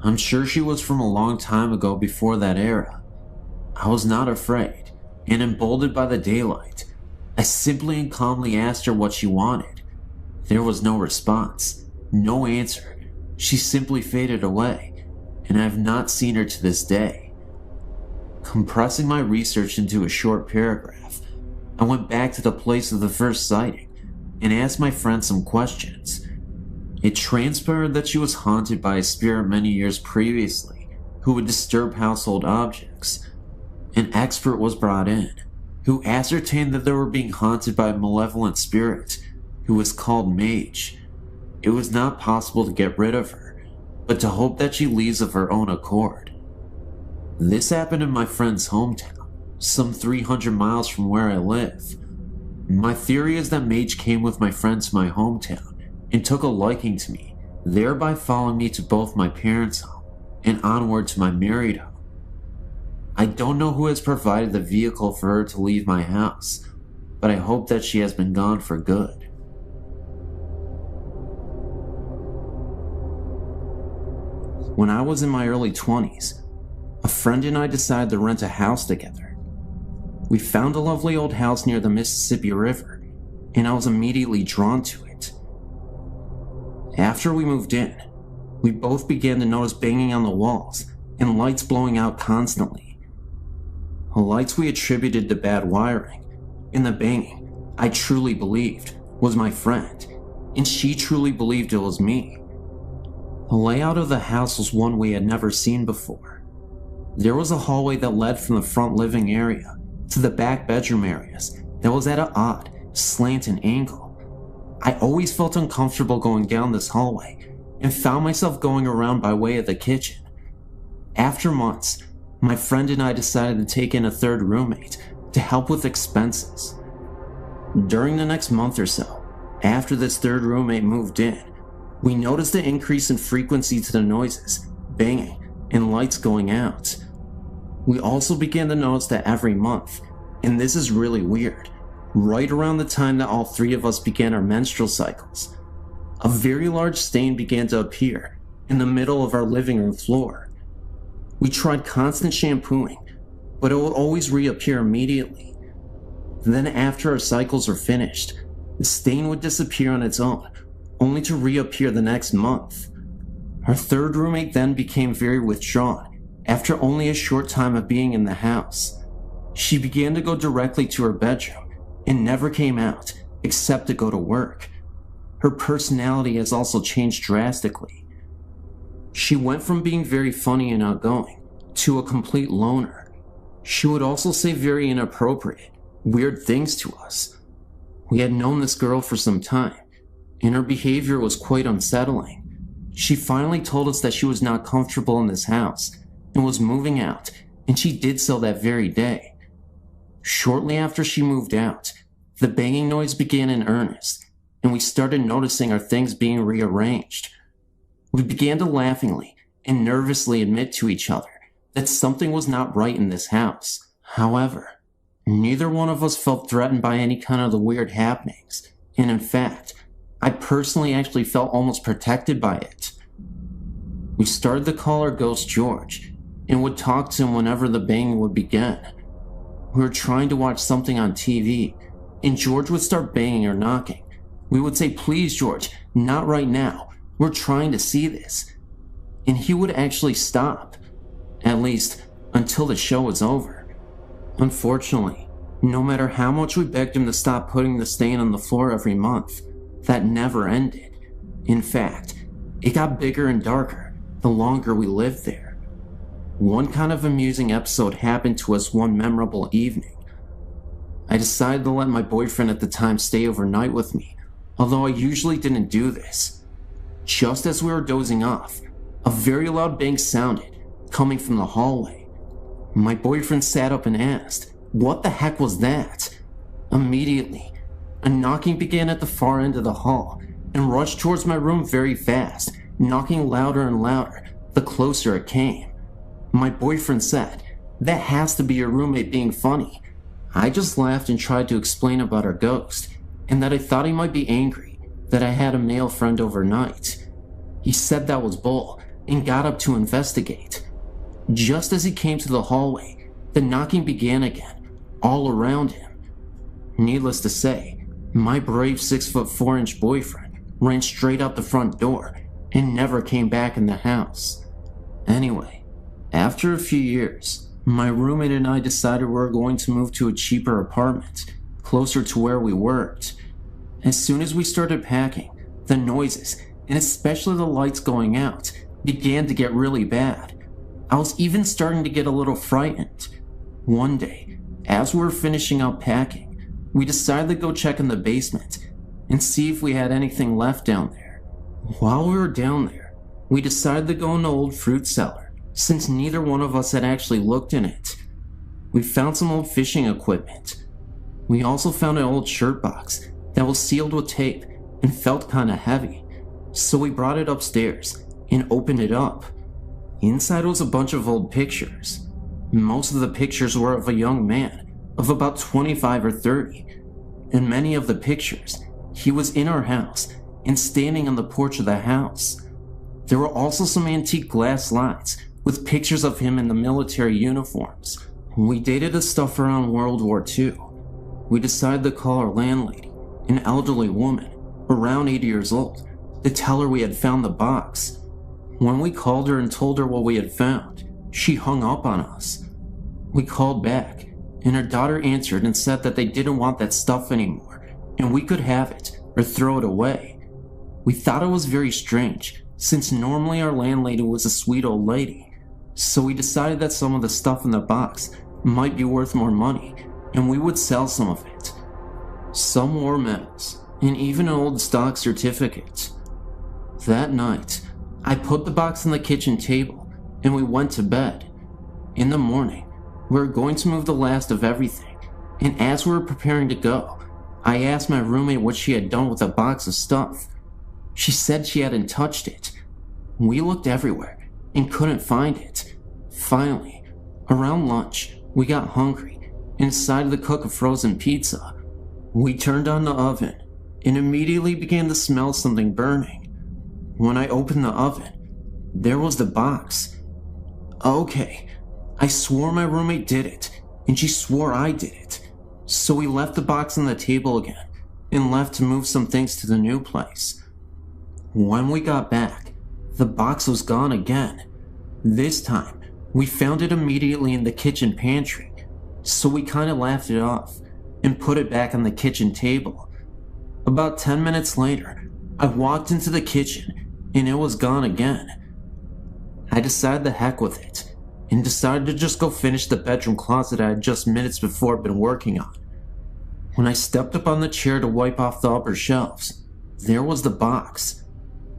I'm sure she was from a long time ago before that era. I was not afraid, and emboldened by the daylight, I simply and calmly asked her what she wanted. There was no response, no answer. She simply faded away, and I have not seen her to this day. Compressing my research into a short paragraph, I went back to the place of the first sighting and asked my friend some questions. It transpired that she was haunted by a spirit many years previously who would disturb household objects. An expert was brought in, who ascertained that they were being haunted by a malevolent spirit who was called Mage. It was not possible to get rid of her, but to hope that she leaves of her own accord. This happened in my friend's hometown, some 300 miles from where I live. My theory is that Mage came with my friend to my hometown and took a liking to me, thereby following me to both my parents' home and onward to my married home. I don't know who has provided the vehicle for her to leave my house, but I hope that she has been gone for good. When I was in my early 20s, a friend and I decided to rent a house together. We found a lovely old house near the Mississippi River, and I was immediately drawn to it. After we moved in, we both began to notice banging on the walls and lights blowing out constantly. The lights we attributed to bad wiring, and the banging, I truly believed, was my friend, and she truly believed it was me. The layout of the house was one we had never seen before. There was a hallway that led from the front living area to the back bedroom areas that was at an odd, slanted angle. I always felt uncomfortable going down this hallway and found myself going around by way of the kitchen. After months, my friend and I decided to take in a third roommate to help with expenses. During the next month or so, after this third roommate moved in, we noticed an increase in frequency to the noises, banging, and lights going out. We also began to notice that every month, and this is really weird, right around the time that all three of us began our menstrual cycles, a very large stain began to appear in the middle of our living room floor. We tried constant shampooing, but it would always reappear immediately. Then after our cycles were finished, the stain would disappear on its own, only to reappear the next month. Our third roommate then became very withdrawn after only a short time of being in the house. She began to go directly to her bedroom and never came out except to go to work. Her personality has also changed drastically. She went from being very funny and outgoing to a complete loner. She would also say very inappropriate, weird things to us. We had known this girl for some time, and her behavior was quite unsettling. She finally told us that she was not comfortable in this house and was moving out, and she did so that very day. Shortly after she moved out, the banging noise began in earnest, and we started noticing our things being rearranged. We began to laughingly and nervously admit to each other that something was not right in this house. However, neither one of us felt threatened by any kind of the weird happenings, and in fact, I personally actually felt almost protected by it. We started to call our ghost George, and would talk to him whenever the banging would begin. We were trying to watch something on TV, and George would start banging or knocking. We would say, "Please, George, not right now. We're trying to see this." And he would actually stop, at least until the show was over. Unfortunately, no matter how much we begged him to stop putting the stain on the floor every month, that never ended. In fact, it got bigger and darker the longer we lived there. One kind of amusing episode happened to us one memorable evening. I decided to let my boyfriend at the time stay overnight with me, although I usually didn't do this. Just as we were dozing off, a very loud bang sounded, coming from the hallway. My boyfriend sat up and asked, "What the heck was that?" Immediately, a knocking began at the far end of the hall and rushed towards my room very fast, knocking louder and louder the closer it came. My boyfriend said, "That has to be your roommate being funny." I just laughed and tried to explain about our ghost, and that I thought he might be angry that I had a male friend overnight. He said that was bull and got up to investigate. Just as he came to the hallway, the knocking began again, all around him. Needless to say, my brave 6'4" boyfriend ran straight out the front door and never came back in the house. Anyway, after a few years, my roommate and I decided we were going to move to a cheaper apartment, closer to where we worked. As soon as we started packing, the noises, and especially the lights going out, began to get really bad. I was even starting to get a little frightened. One day, as we were finishing up packing, we decided to go check in the basement and see if we had anything left down there. While we were down there, we decided to go in the old fruit cellar, since neither one of us had actually looked in it. We found some old fishing equipment. We also found an old shirt box that was sealed with tape and felt kinda heavy, so we brought it upstairs and opened it up. Inside was a bunch of old pictures. Most of the pictures were of a young man of about 25 or 30. In many of the pictures, he was in our house and standing on the porch of the house. There were also some antique glass slides with pictures of him in the military uniforms. We dated the stuff around World War II. We decided to call our landlady, an elderly woman, around 80 years old, to tell her we had found the box. When we called her and told her what we had found, she hung up on us. We called back, and her daughter answered and said that they didn't want that stuff anymore, and we could have it or throw it away. We thought it was very strange, since normally our landlady was a sweet old lady, so we decided that some of the stuff in the box might be worth more money, and we would sell some of it. Some war medals, and even an old stock certificate. That night, I put the box on the kitchen table, and we went to bed. In the morning, we were going to move the last of everything, and as we were preparing to go, I asked my roommate what she had done with the box of stuff. She said she hadn't touched it. We looked everywhere and couldn't find it. Finally, around lunch, we got hungry and decided to cook a frozen pizza. We turned on the oven and immediately began to smell something burning. When I opened the oven, there was the box. Okay, I swore my roommate did it, and she swore I did it. So we left the box on the table again and left to move some things to the new place. When we got back, the box was gone again. This time, we found it immediately in the kitchen pantry, so we kinda laughed it off and put it back on the kitchen table. About 10 minutes later, I walked into the kitchen and it was gone again. I decided the heck with it and decided to just go finish the bedroom closet I had just minutes before been working on. When I stepped up on the chair to wipe off the upper shelves, there was the box.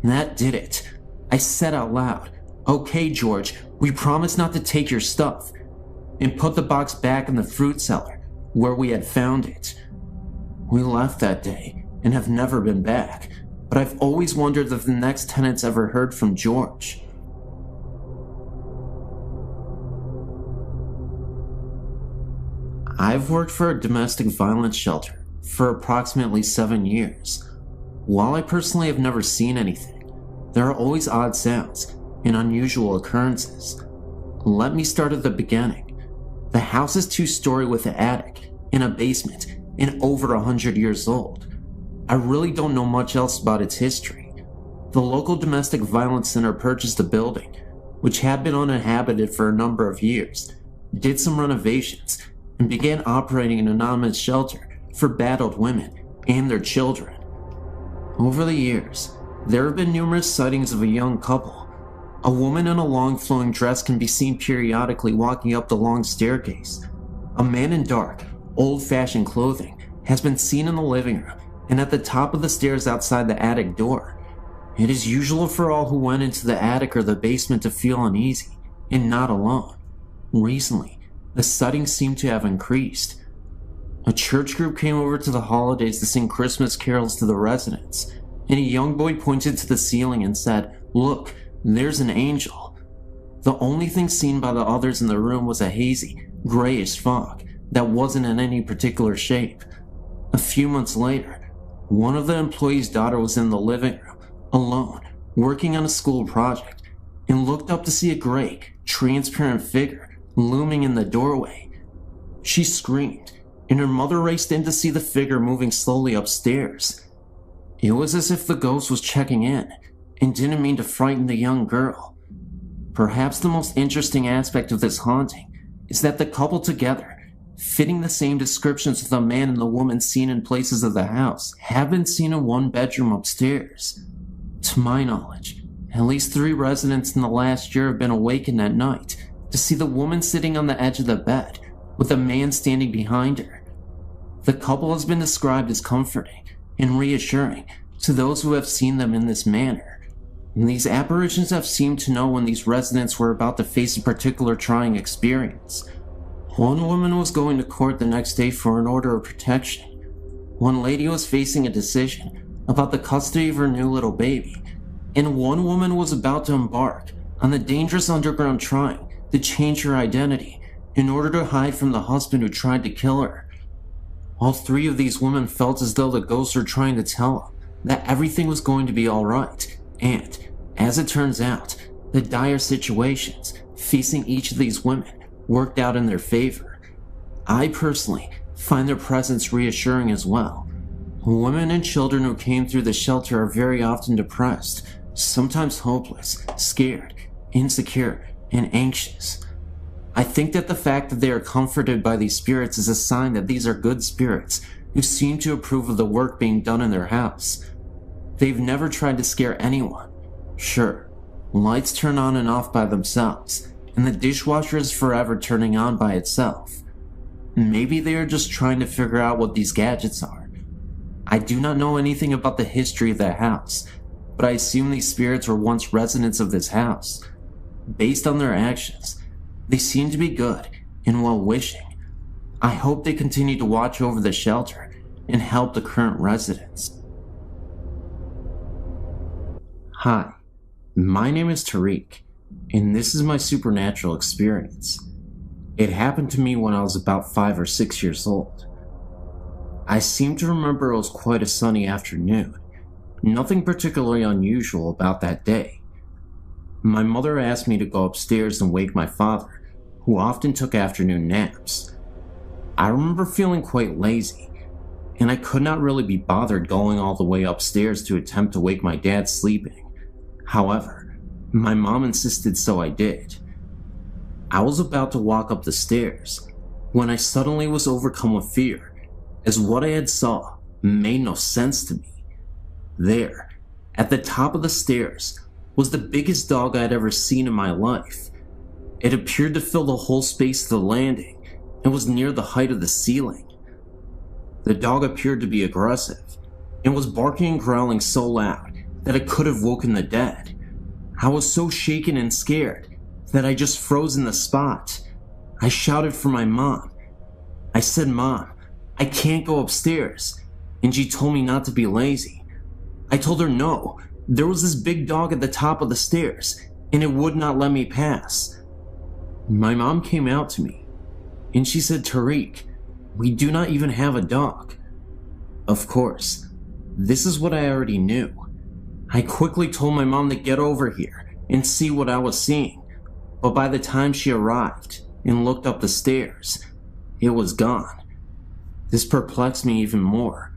That did it. I said out loud, "Okay, George, we promise not to take your stuff," and put the box back in the fruit cellar where we had found it. We left that day and have never been back, but I've always wondered if the next tenants ever heard from George. I've worked for a domestic violence shelter for approximately 7 years. While I personally have never seen anything, there are always odd sounds and unusual occurrences. Let me start at the beginning. The house is 2-story with an attic and a basement and over 100 years old. I really don't know much else about its history. The local domestic violence center purchased the building, which had been uninhabited for a number of years, did some renovations, and began operating an anonymous shelter for battered women and their children. Over the years, there have been numerous sightings of a young couple. A woman in a long flowing dress can be seen periodically walking up the long staircase. A man in dark, old-fashioned clothing has been seen in the living room and at the top of the stairs outside the attic door. It is usual for all who went into the attic or the basement to feel uneasy and not alone. Recently, the sightings seem to have increased. A church group came over to the holidays to sing Christmas carols to the residents, and a young boy pointed to the ceiling and said, "Look, there's an angel." The only thing seen by the others in the room was a hazy, grayish fog that wasn't in any particular shape. A few months later, one of the employees' daughter was in the living room, alone, working on a school project, and looked up to see a gray, transparent figure looming in the doorway. She screamed, and her mother raced in to see the figure moving slowly upstairs. It was as if the ghost was checking in and didn't mean to frighten the young girl. Perhaps the most interesting aspect of this haunting is that the couple together, fitting the same descriptions of the man and the woman seen in places of the house, have been seen in one bedroom upstairs. To my knowledge, at least 3 residents in the last year have been awakened at night to see the woman sitting on the edge of the bed with a man standing behind her. The couple has been described as comforting and reassuring to those who have seen them in this manner. And these apparitions have seemed to know when these residents were about to face a particular trying experience. One woman was going to court the next day for an order of protection. One lady was facing a decision about the custody of her new little baby. And one woman was about to embark on the dangerous underground trying to change her identity in order to hide from the husband who tried to kill her. All 3 of these women felt as though the ghosts were trying to tell them that everything was going to be alright, and, as it turns out, the dire situations facing each of these women worked out in their favor. I personally find their presence reassuring as well. Women and children who came through the shelter are very often depressed, sometimes hopeless, scared, insecure, and anxious. I think that the fact that they are comforted by these spirits is a sign that these are good spirits who seem to approve of the work being done in their house. They've never tried to scare anyone. Sure, lights turn on and off by themselves, and the dishwasher is forever turning on by itself. Maybe they are just trying to figure out what these gadgets are. I do not know anything about the history of the house, but I assume these spirits were once residents of this house. Based on their actions, they seem to be good and well-wishing. I hope they continue to watch over the shelter and help the current residents. Hi, my name is Tariq, and this is my supernatural experience. It happened to me when I was about 5 or 6 years old. I seem to remember it was quite a sunny afternoon. Nothing particularly unusual about that day. My mother asked me to go upstairs and wake my father, who often took afternoon naps. I remember feeling quite lazy, and I could not really be bothered going all the way upstairs to attempt to wake my dad sleeping. However, my mom insisted, so I did. I was about to walk up the stairs when I suddenly was overcome with fear, as what I had saw made no sense to me. There, at the top of the stairs, was the biggest dog I had ever seen in my life. It appeared to fill the whole space of the landing and was near the height of the ceiling. The dog appeared to be aggressive and was barking and growling so loud that it could have woken the dead. I was so shaken and scared that I just froze in the spot. I shouted for my mom. I said, "Mom, I can't go upstairs," and she told me not to be lazy. I told her no, there was this big dog at the top of the stairs, and it would not let me pass. My mom came out to me, and she said, "Tariq, we do not even have a dog." Of course, this is what I already knew. I quickly told my mom to get over here and see what I was seeing, but by the time she arrived and looked up the stairs, it was gone. This perplexed me even more,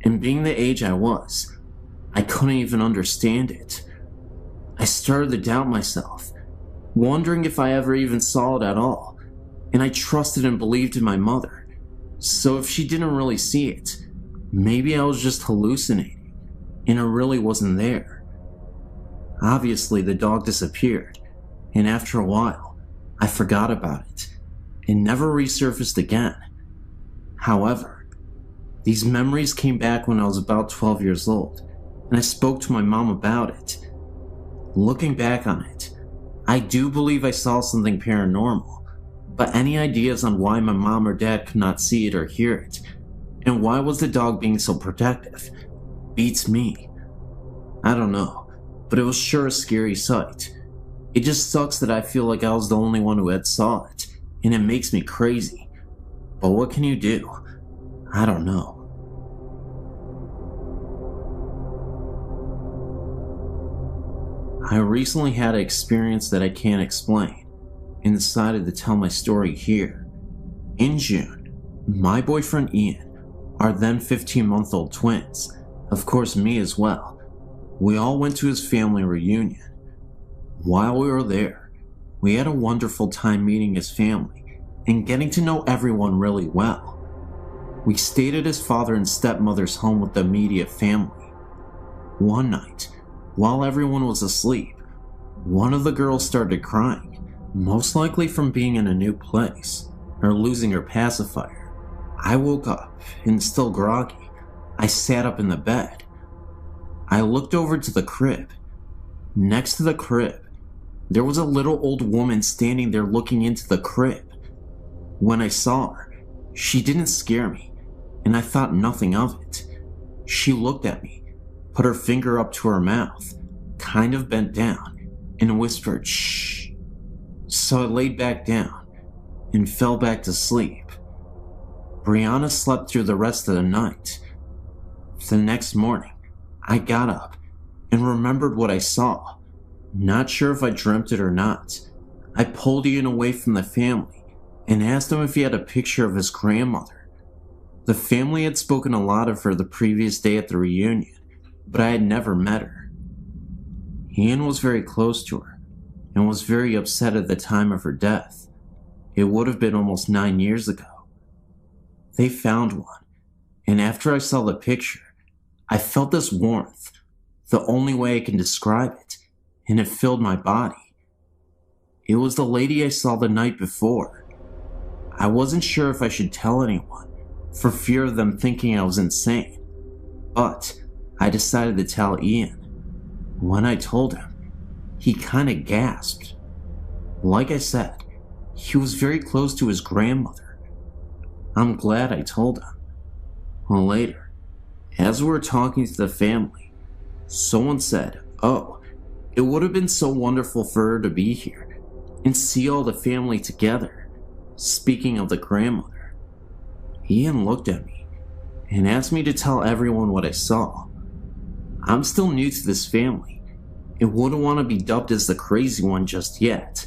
and being the age I was, I couldn't even understand it. I started to doubt myself, wondering if I ever even saw it at all, and I trusted and believed in my mother. So if she didn't really see it, maybe I was just hallucinating, and it really wasn't there. Obviously, the dog disappeared, and after a while, I forgot about it, and never resurfaced again. However, these memories came back when I was about 12 years old, and I spoke to my mom about it. Looking back on it, I do believe I saw something paranormal, but any ideas on why my mom or dad could not see it or hear it, and why was the dog being so protective, beats me. I don't know, but it was sure a scary sight. It just sucks that I feel like I was the only one who had saw it, and it makes me crazy. But what can you do? I don't know. I recently had an experience that I can't explain, and decided to tell my story here. In June, my boyfriend Ian, our then 15-month-old twins, of course me as well, we all went to his family reunion. While we were there, we had a wonderful time meeting his family and getting to know everyone really well. We stayed at his father and stepmother's home with the immediate family. One night, while everyone was asleep, one of the girls started crying, most likely from being in a new place or losing her pacifier. I woke up, and still groggy, I sat up in the bed. I looked over to the crib. Next to the crib, there was a little old woman standing there looking into the crib. When I saw her, she didn't scare me, and I thought nothing of it. She looked at me, put her finger up to her mouth, kind of bent down, and whispered, "Shh." So I laid back down and fell back to sleep. Brianna slept through the rest of the night. The next morning, I got up and remembered what I saw. Not sure if I dreamt it or not. I pulled Ian away from the family and asked him if he had a picture of his grandmother. The family had spoken a lot of her the previous day at the reunion, but I had never met her. Ian was very close to her and was very upset at the time of her death. It would have been almost 9 years ago. They found one, and after I saw the picture, I felt this warmth, the only way I can describe it, and it filled my body. It was the lady I saw the night before. I wasn't sure if I should tell anyone, for fear of them thinking I was insane, but I decided to tell Ian. When I told him, he kinda gasped. Like I said, he was very close to his grandmother. I'm glad I told him. Well, later, as we were talking to the family, someone said, "Oh, it would have been so wonderful for her to be here and see all the family together." Speaking of the grandmother, Ian looked at me and asked me to tell everyone what I saw. I'm still new to this family and wouldn't want to be dubbed as the crazy one just yet,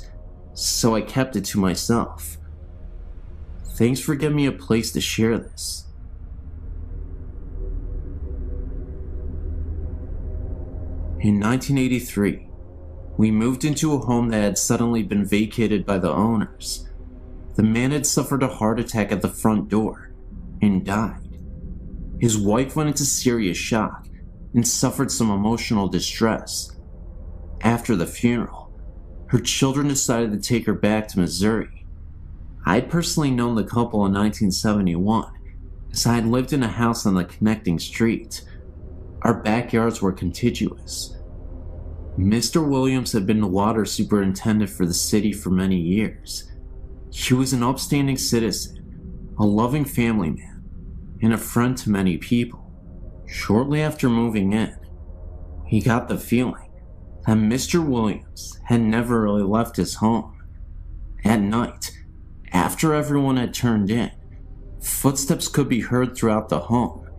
so I kept it to myself. Thanks for giving me a place to share this. In 1983, we moved into a home that had suddenly been vacated by the owners. The man had suffered a heart attack at the front door and died. His wife went into serious shock and suffered some emotional distress. After the funeral, her children decided to take her back to Missouri. I had personally known the couple in 1971, as I had lived in a house on the connecting street. Our backyards were contiguous. Mr. Williams had been the water superintendent for the city for many years. He was an upstanding citizen, a loving family man, and a friend to many people. Shortly after moving in, he got the feeling that Mr. Williams had never really left his home. At night, after everyone had turned in, footsteps could be heard throughout the home.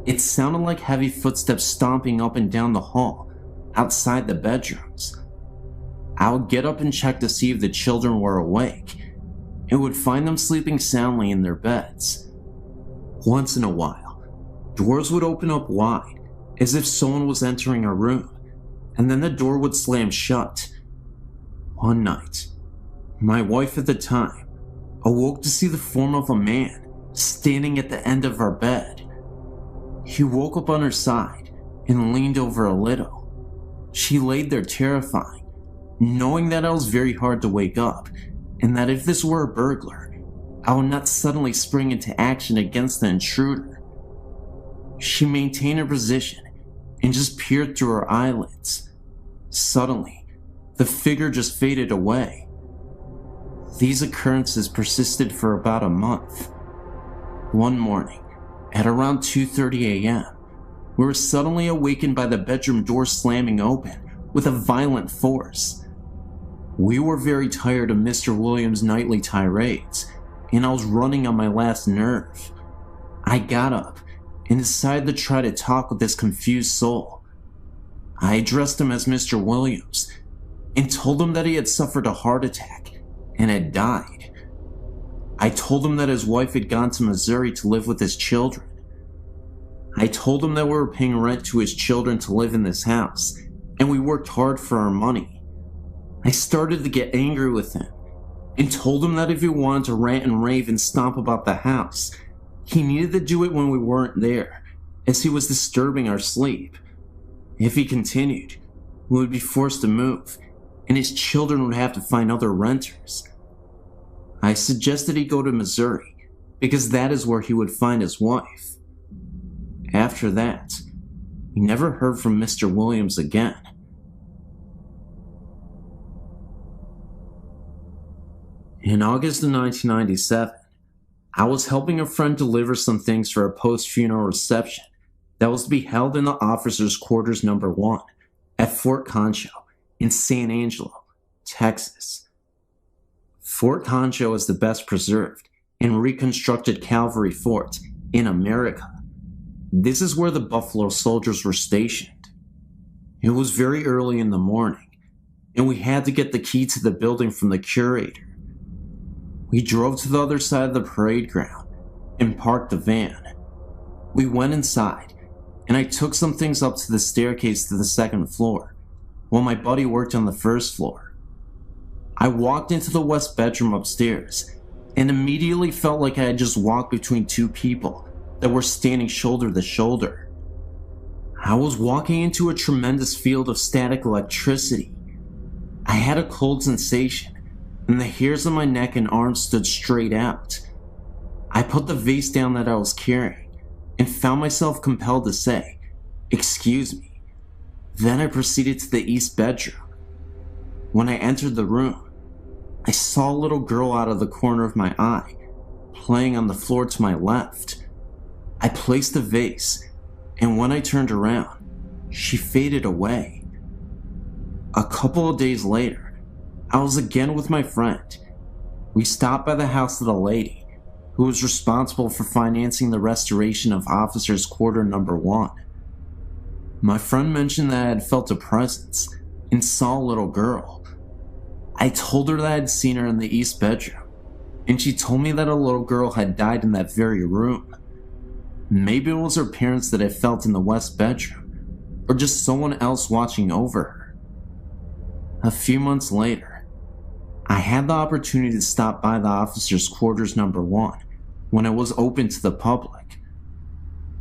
It sounded like heavy footsteps stomping up and down the hall outside the bedrooms. I would get up and check to see if the children were awake, and would find them sleeping soundly in their beds. Once in a while, doors would open up wide as if someone was entering a room, and then the door would slam shut. One night, my wife at the time awoke to see the form of a man standing at the end of our bed. He woke up on her side and leaned over a little. She laid there terrified, knowing that I was very hard to wake up, and that if this were a burglar, I would not suddenly spring into action against the intruder. She maintained her position and just peered through her eyelids. Suddenly, the figure just faded away. These occurrences persisted for about a month. One morning, at around 2:30 a.m., we were suddenly awakened by the bedroom door slamming open with a violent force. We were very tired of Mr. Williams' nightly tirades, and I was running on my last nerve. I got up and decided to try to talk with this confused soul. I addressed him as Mr. Williams and told him that he had suffered a heart attack and had died. I told him that his wife had gone to Missouri to live with his children. I told him that we were paying rent to his children to live in this house, and we worked hard for our money. I started to get angry with him and told him that if he wanted to rant and rave and stomp about the house, he needed to do it when we weren't there, as he was disturbing our sleep. If he continued, we would be forced to move, and his children would have to find other renters. I suggested he go to Missouri, because that is where he would find his wife. After that, we never heard from Mr. Williams again. In August of 1997, I was helping a friend deliver some things for a post-funeral reception that was to be held in the officers' quarters number 1 at Fort Concho in San Angelo, Texas. Fort Concho is the best preserved and reconstructed cavalry fort in America. This is where the Buffalo Soldiers were stationed. It was very early in the morning, and we had to get the key to the building from the curator. We drove to the other side of the parade ground and parked the van. We went inside, and I took some things up to the staircase to the second floor, while my buddy worked on the first floor. I walked into the west bedroom upstairs, and immediately felt like I had just walked between two people that were standing shoulder to shoulder. I was walking into a tremendous field of static electricity. I had a cold sensation, and the hairs on my neck and arms stood straight out. I put the vase down that I was carrying, and found myself compelled to say, "Excuse me." Then I proceeded to the east bedroom. When I entered the room, I saw a little girl out of the corner of my eye, playing on the floor to my left. I placed the vase, and when I turned around, she faded away. A couple of days later, I was again with my friend. We stopped by the house of the lady who was responsible for financing the restoration of officers' quarter number 1. My friend mentioned that I had felt a presence and saw a little girl. I told her that I had seen her in the east bedroom, and she told me that a little girl had died in that very room. Maybe it was her parents that I felt in the west bedroom, or just someone else watching over her. A few months later, I had the opportunity to stop by the officers' quarters number 1 when it was open to the public.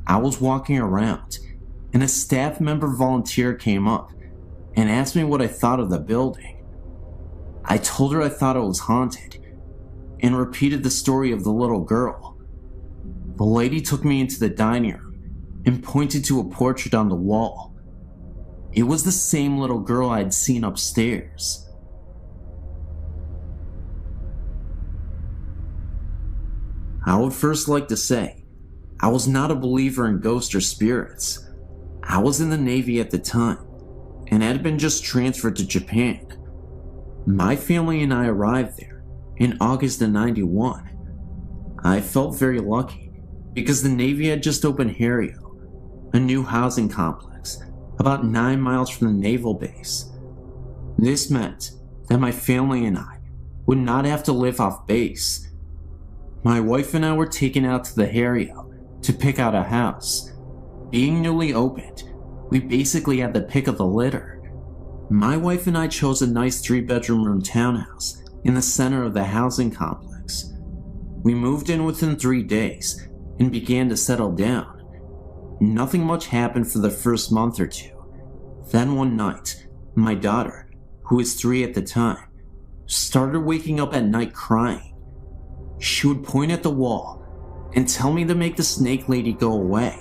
I was walking around, and a staff member volunteer came up and asked me what I thought of the building. I told her I thought it was haunted, and repeated the story of the little girl. The lady took me into the dining room and pointed to a portrait on the wall. It was the same little girl I'd seen upstairs. I would first like to say, I was not a believer in ghosts or spirits. I was in the Navy at the time, and had been just transferred to Japan. My family and I arrived there in August of '91. I felt very lucky because the Navy had just opened Harrio, a new housing complex about 9 miles from the naval base. This meant that my family and I would not have to live off base. My wife and I were taken out to the Harrio to pick out a house. Being newly opened, we basically had the pick of the litter. My wife and I chose a nice 3-bedroom room townhouse in the center of the housing complex. We moved in within 3 days and began to settle down. Nothing much happened for the first month or two. Then one night, my daughter, who was 3 at the time, started waking up at night crying. She would point at the wall and tell me to make the snake lady go away.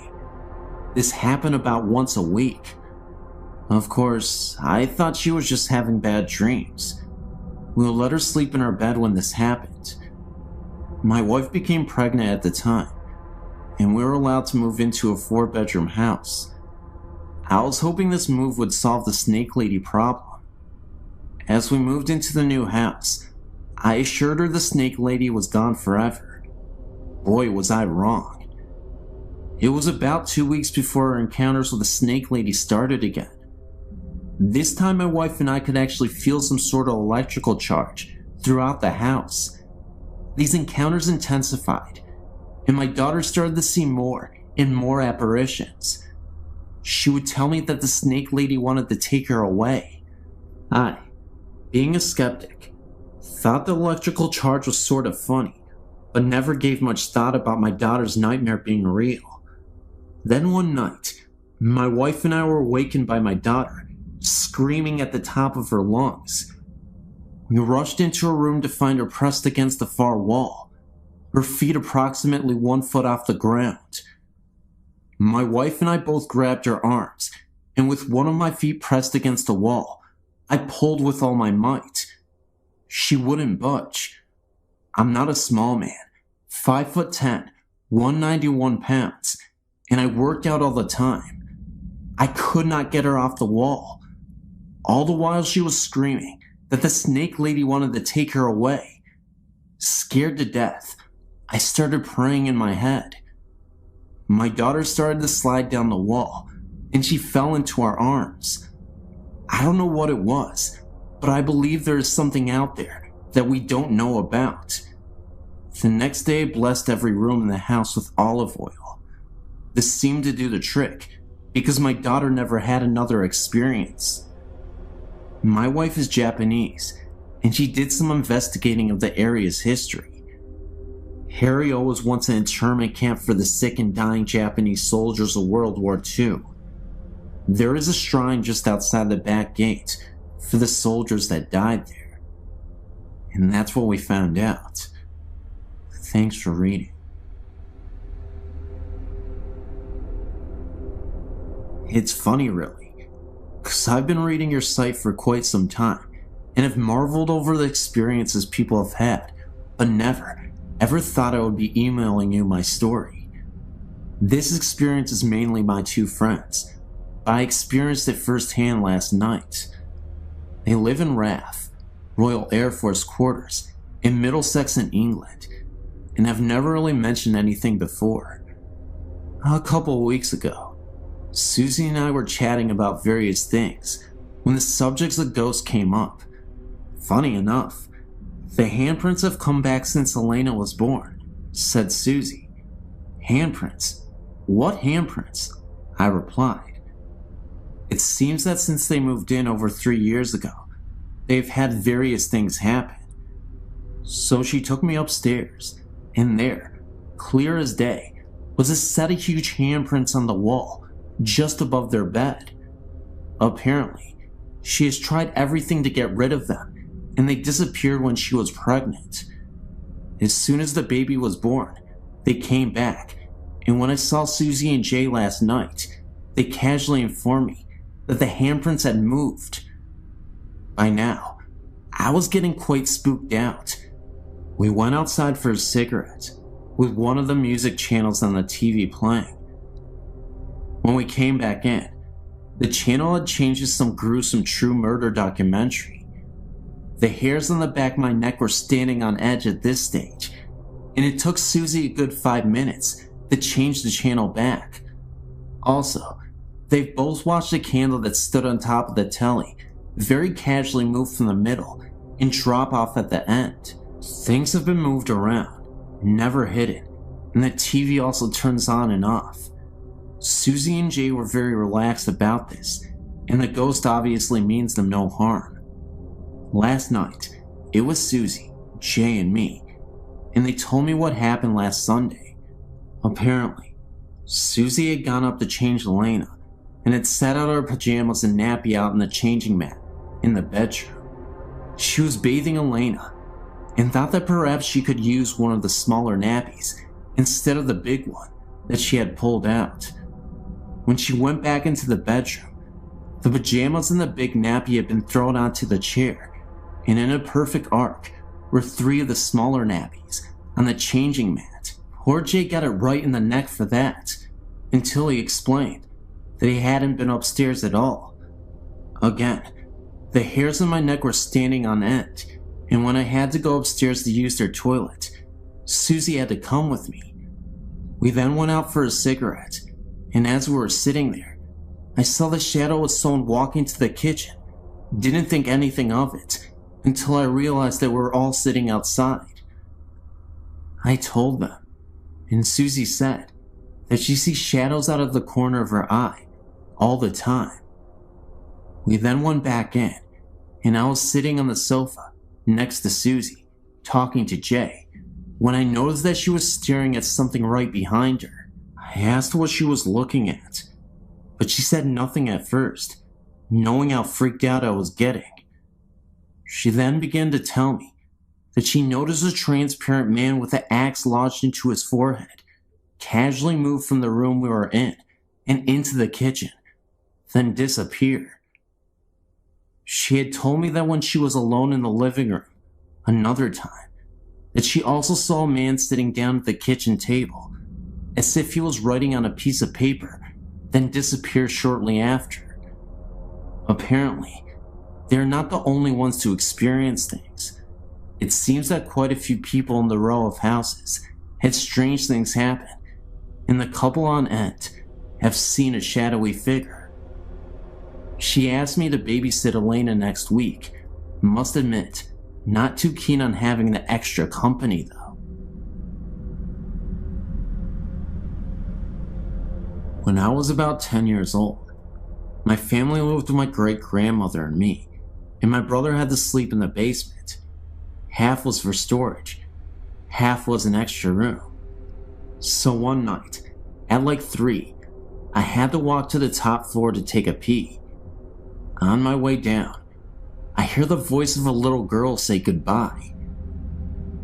This happened about once a week. Of course, I thought she was just having bad dreams. We would let her sleep in her bed when this happened. My wife became pregnant at the time, and we were allowed to move into a 4-bedroom house. I was hoping this move would solve the snake lady problem. As we moved into the new house, I assured her the snake lady was gone forever. Boy, was I wrong. It was about 2 weeks before our encounters with the snake lady started again. This time my wife and I could actually feel some sort of electrical charge throughout the house. These encounters intensified, and my daughter started to see more and more apparitions. She would tell me that the snake lady wanted to take her away. I, being a skeptic, thought the electrical charge was sort of funny, but never gave much thought about my daughter's nightmare being real. Then one night, my wife and I were awakened by my daughter screaming at the top of her lungs. We rushed into her room to find her pressed against the far wall, her feet approximately 1 foot off the ground. My wife and I both grabbed her arms, and with one of my feet pressed against the wall, I pulled with all my might. She wouldn't budge. I'm not a small man, 5'10", 191 pounds, and I worked out all the time. I could not get her off the wall. All the while she was screaming that the snake lady wanted to take her away. Scared to death, I started praying in my head. My daughter started to slide down the wall, and she fell into our arms. I don't know what it was, but I believe there is something out there that we don't know about. The next day I blessed every room in the house with olive oil. This seemed to do the trick, because my daughter never had another experience. My wife is Japanese, and she did some investigating of the area's history. Harrio was once an internment camp for the sick and dying Japanese soldiers of World War II. There is a shrine just outside the back gate for the soldiers that died there. And that's what we found out. Thanks for reading. It's funny, really, because I've been reading your site for quite some time and have marveled over the experiences people have had, but never, ever thought I would be emailing you my story. This experience is mainly my 2 friends, but I experienced it firsthand last night. They live in RAF, Royal Air Force Quarters, in Middlesex in England, and have never really mentioned anything before. A couple of weeks ago, Susie and I were chatting about various things when the subjects of ghosts came up. Funny enough, the handprints have come back since Elena was born, said Susie. Handprints? What handprints? I replied. It seems that since they moved in over 3 years ago, they've had various things happen. So she took me upstairs, and there, clear as day, was a set of huge handprints on the wall just above their bed. Apparently, she has tried everything to get rid of them, and they disappeared when she was pregnant. As soon as the baby was born, they came back, and when I saw Susie and Jay last night, they casually informed me that the handprints had moved. By now, I was getting quite spooked out. We went outside for a cigarette, with one of the music channels on the TV playing. When we came back in, the channel had changed to some gruesome true murder documentary. The hairs on the back of my neck were standing on edge at this stage, and it took Susie a good 5 minutes to change the channel back. Also, they've both watched a candle that stood on top of the telly very casually move from the middle and drop off at the end. Things have been moved around, never hidden, and the TV also turns on and off. Susie and Jay were very relaxed about this, and the ghost obviously means them no harm. Last night, it was Susie, Jay, and me, and they told me what happened last Sunday. Apparently, Susie had gone up to change Elena and had set out her pajamas and nappy out on the changing mat in the bedroom. She was bathing Elena and thought that perhaps she could use one of the smaller nappies instead of the big one that she had pulled out. When she went back into the bedroom, the pajamas and the big nappy had been thrown onto the chair, and in a perfect arc were 3 of the smaller nappies on the changing mat. Poor Jay got it right in the neck for that, until he explained that he hadn't been upstairs at all. Again, the hairs on my neck were standing on end, and when I had to go upstairs to use their toilet, Susie had to come with me. We then went out for a cigarette, and as we were sitting there, I saw the shadow of someone walking to the kitchen. Didn't think anything of it until I realized that we were all sitting outside. I told them, and Susie said that she sees shadows out of the corner of her eye all the time. We then went back in, and I was sitting on the sofa next to Susie, talking to Jay, when I noticed that she was staring at something right behind her. I asked what she was looking at, but she said nothing at first, knowing how freaked out I was getting. She then began to tell me that she noticed a transparent man with an axe lodged into his forehead casually move from the room we were in and into the kitchen, then disappear. She had told me that when she was alone in the living room another time, that she also saw a man sitting down at the kitchen table, as if he was writing on a piece of paper, then disappear shortly after. Apparently, they are not the only ones to experience things. It seems that quite a few people in the row of houses had strange things happen, and the couple on end have seen a shadowy figure. She asked me to babysit Elena next week. Must admit, not too keen on having the extra company though. When I was about 10 years old, my family lived with my great-grandmother and me, and my brother had to sleep in the basement. Half was for storage, half was an extra room. So one night, at like 3, I had to walk to the top floor to take a pee. On my way down, I hear the voice of a little girl say goodbye.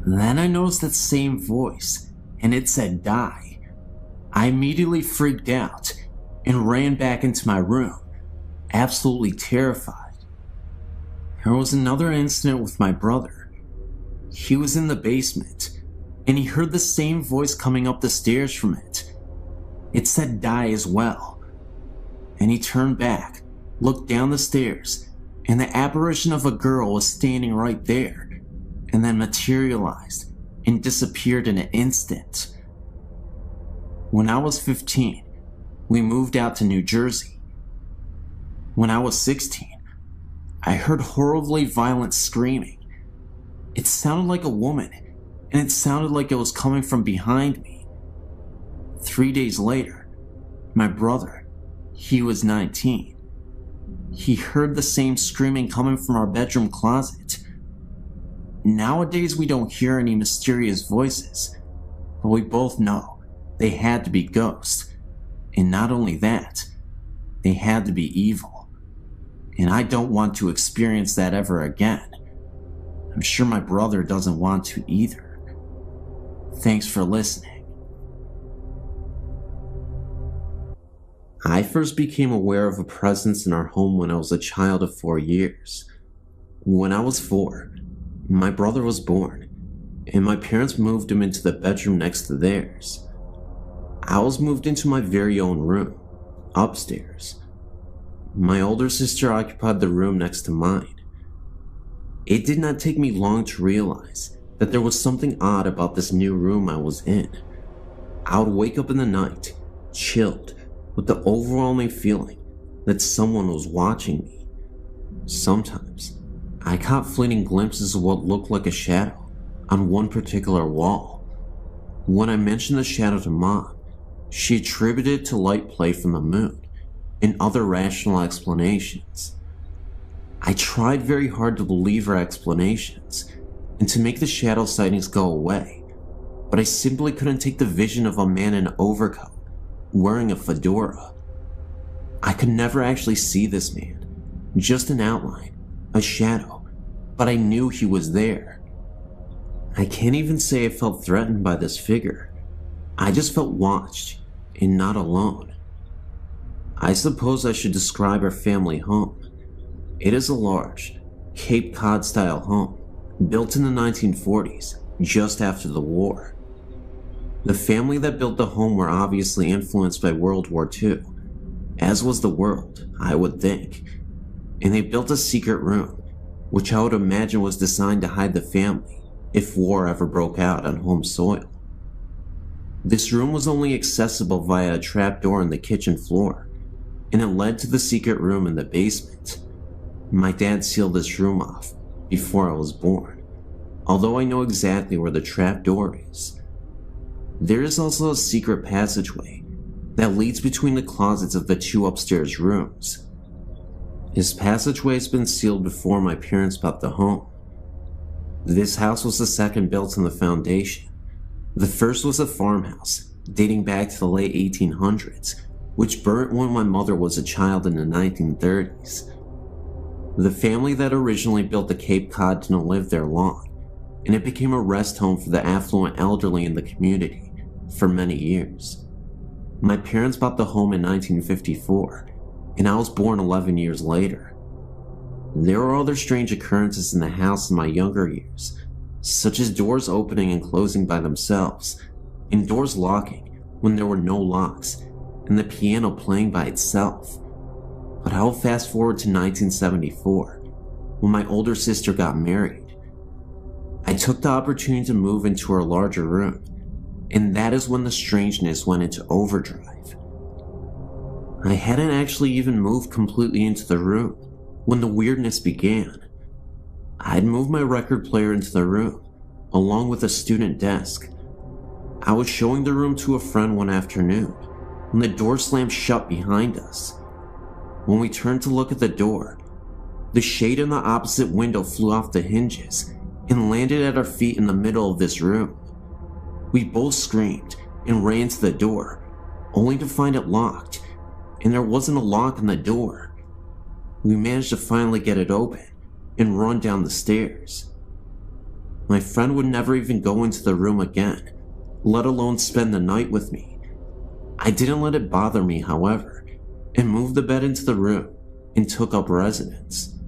Then I noticed that same voice, and it said die. I immediately freaked out and ran back into my room, absolutely terrified. There was another incident with my brother. He was in the basement, and he heard the same voice coming up the stairs from it. It said die as well. And he turned back, looked down the stairs, and the apparition of a girl was standing right there, and then materialized and disappeared in an instant. When I was 15, we moved out to New Jersey. When I was 16, I heard horribly violent screaming. It sounded like a woman, and it sounded like it was coming from behind me. 3 days later, my brother, he was 19. He heard the same screaming coming from our bedroom closet. Nowadays, we don't hear any mysterious voices, but we both know they had to be ghosts. And not only that, they had to be evil. And I don't want to experience that ever again. I'm sure my brother doesn't want to either. Thanks for listening. I first became aware of a presence in our home when I was a child of 4 years. When I was 4, my brother was born, and my parents moved him into the bedroom next to theirs. I was moved into my very own room, upstairs. My older sister occupied the room next to mine. It did not take me long to realize that there was something odd about this new room I was in. I would wake up in the night, chilled, with the overwhelming feeling that someone was watching me. Sometimes, I caught fleeting glimpses of what looked like a shadow on one particular wall. When I mentioned the shadow to Mom, she attributed it to light play from the moon and other rational explanations. I tried very hard to believe her explanations and to make the shadow sightings go away, but I simply couldn't take the vision of a man in an overcoat, wearing a fedora. I could never actually see this man, just an outline, a shadow, but I knew he was there. I can't even say I felt threatened by this figure. I just felt watched and not alone. I suppose I should describe our family home. It is a large, Cape Cod-style home, built in the 1940s, just after the war. The family that built the home were obviously influenced by World War II, as was the world, I would think, and they built a secret room, which I would imagine was designed to hide the family if war ever broke out on home soil. This room was only accessible via a trapdoor in the kitchen floor, and it led to the secret room in the basement. My dad sealed this room off before I was born, although I know exactly where the trapdoor is. There is also a secret passageway that leads between the closets of the 2 upstairs rooms. This passageway has been sealed before my parents bought the home. This house was the second built on the foundation. The first was a farmhouse, dating back to the late 1800s, which burnt when my mother was a child in the 1930s. The family that originally built the Cape Cod didn't live there long, and it became a rest home for the affluent elderly in the community for many years. My parents bought the home in 1954, and I was born 11 years later. There were other strange occurrences in the house in my younger years, such as doors opening and closing by themselves, and doors locking when there were no locks, and the piano playing by itself. But I'll fast forward to 1974, when my older sister got married. I took the opportunity to move into her larger room, and that is when the strangeness went into overdrive. I hadn't actually even moved completely into the room when the weirdness began. I'd moved my record player into the room, along with a student desk. I was showing the room to a friend one afternoon, when the door slammed shut behind us. When we turned to look at the door, the shade in the opposite window flew off the hinges and landed at our feet in the middle of this room. We both screamed and ran to the door, only to find it locked, and there wasn't a lock on the door. We managed to finally get it open and run down the stairs. My friend would never even go into the room again, let alone spend the night with me. I didn't let it bother me, however, and moved the bed into the room and took up residence.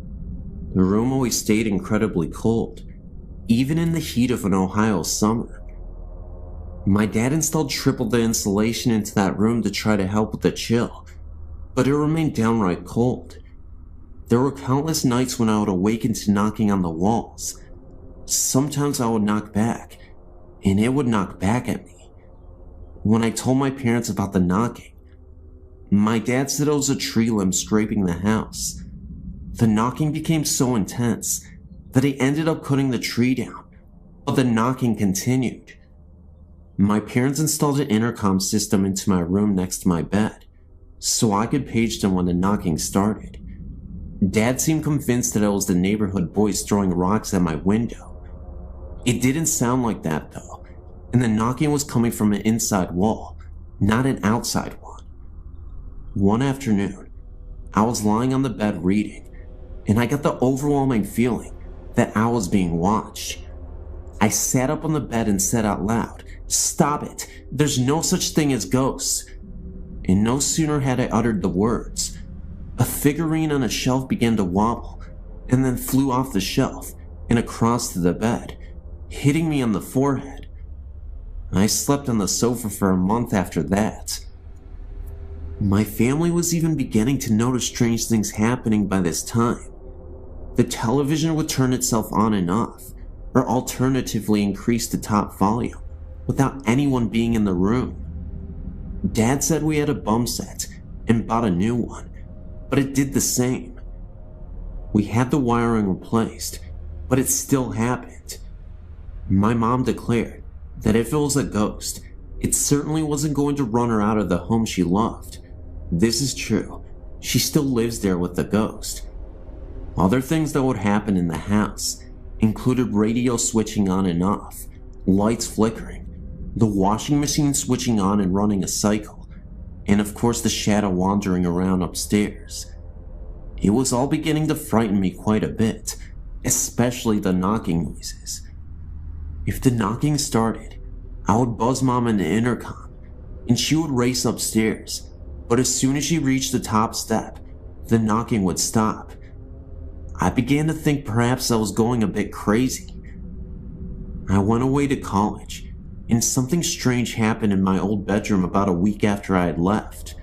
The room always stayed incredibly cold, even in the heat of an Ohio summer. My dad installed triple the insulation into that room to try to help with the chill, but it remained downright cold. There were countless nights when I would awaken to knocking on the walls. Sometimes I would knock back, and it would knock back at me. When I told my parents about the knocking, my dad said it was a tree limb scraping the house. The knocking became so intense that he ended up cutting the tree down, but the knocking continued. My parents installed an intercom system into my room next to my bed, so I could page them when the knocking started. Dad seemed convinced that it was the neighborhood boys throwing rocks at my window. It didn't sound like that though, and the knocking was coming from an inside wall, not an outside one. One afternoon, I was lying on the bed reading, and I got the overwhelming feeling that I was being watched. I sat up on the bed and said out loud, "Stop it, there's no such thing as ghosts." and no sooner had I uttered the words, a figurine on a shelf began to wobble and then flew off the shelf and across to the bed, hitting me on the forehead. I slept on the sofa for a month after that. My family was even beginning to notice strange things happening by this time. The television would turn itself on and off, or alternatively increase the top volume, without anyone being in the room. Dad said we had a bum set and bought a new one, but it did the same. We had the wiring replaced, but it still happened. My mom declared that if it was a ghost, it certainly wasn't going to run her out of the home she loved. This is true. She still lives there with the ghost. Other things that would happen in the house included radio switching on and off, lights flickering, the washing machine switching on and running a cycle, and of course the shadow wandering around upstairs. It was all beginning to frighten me quite a bit, especially the knocking noises. If the knocking started, I would buzz Mom in the intercom, and she would race upstairs, but as soon as she reached the top step, the knocking would stop. I began to think perhaps I was going a bit crazy. I went away to college, and something strange happened in my old bedroom about a week after I had left.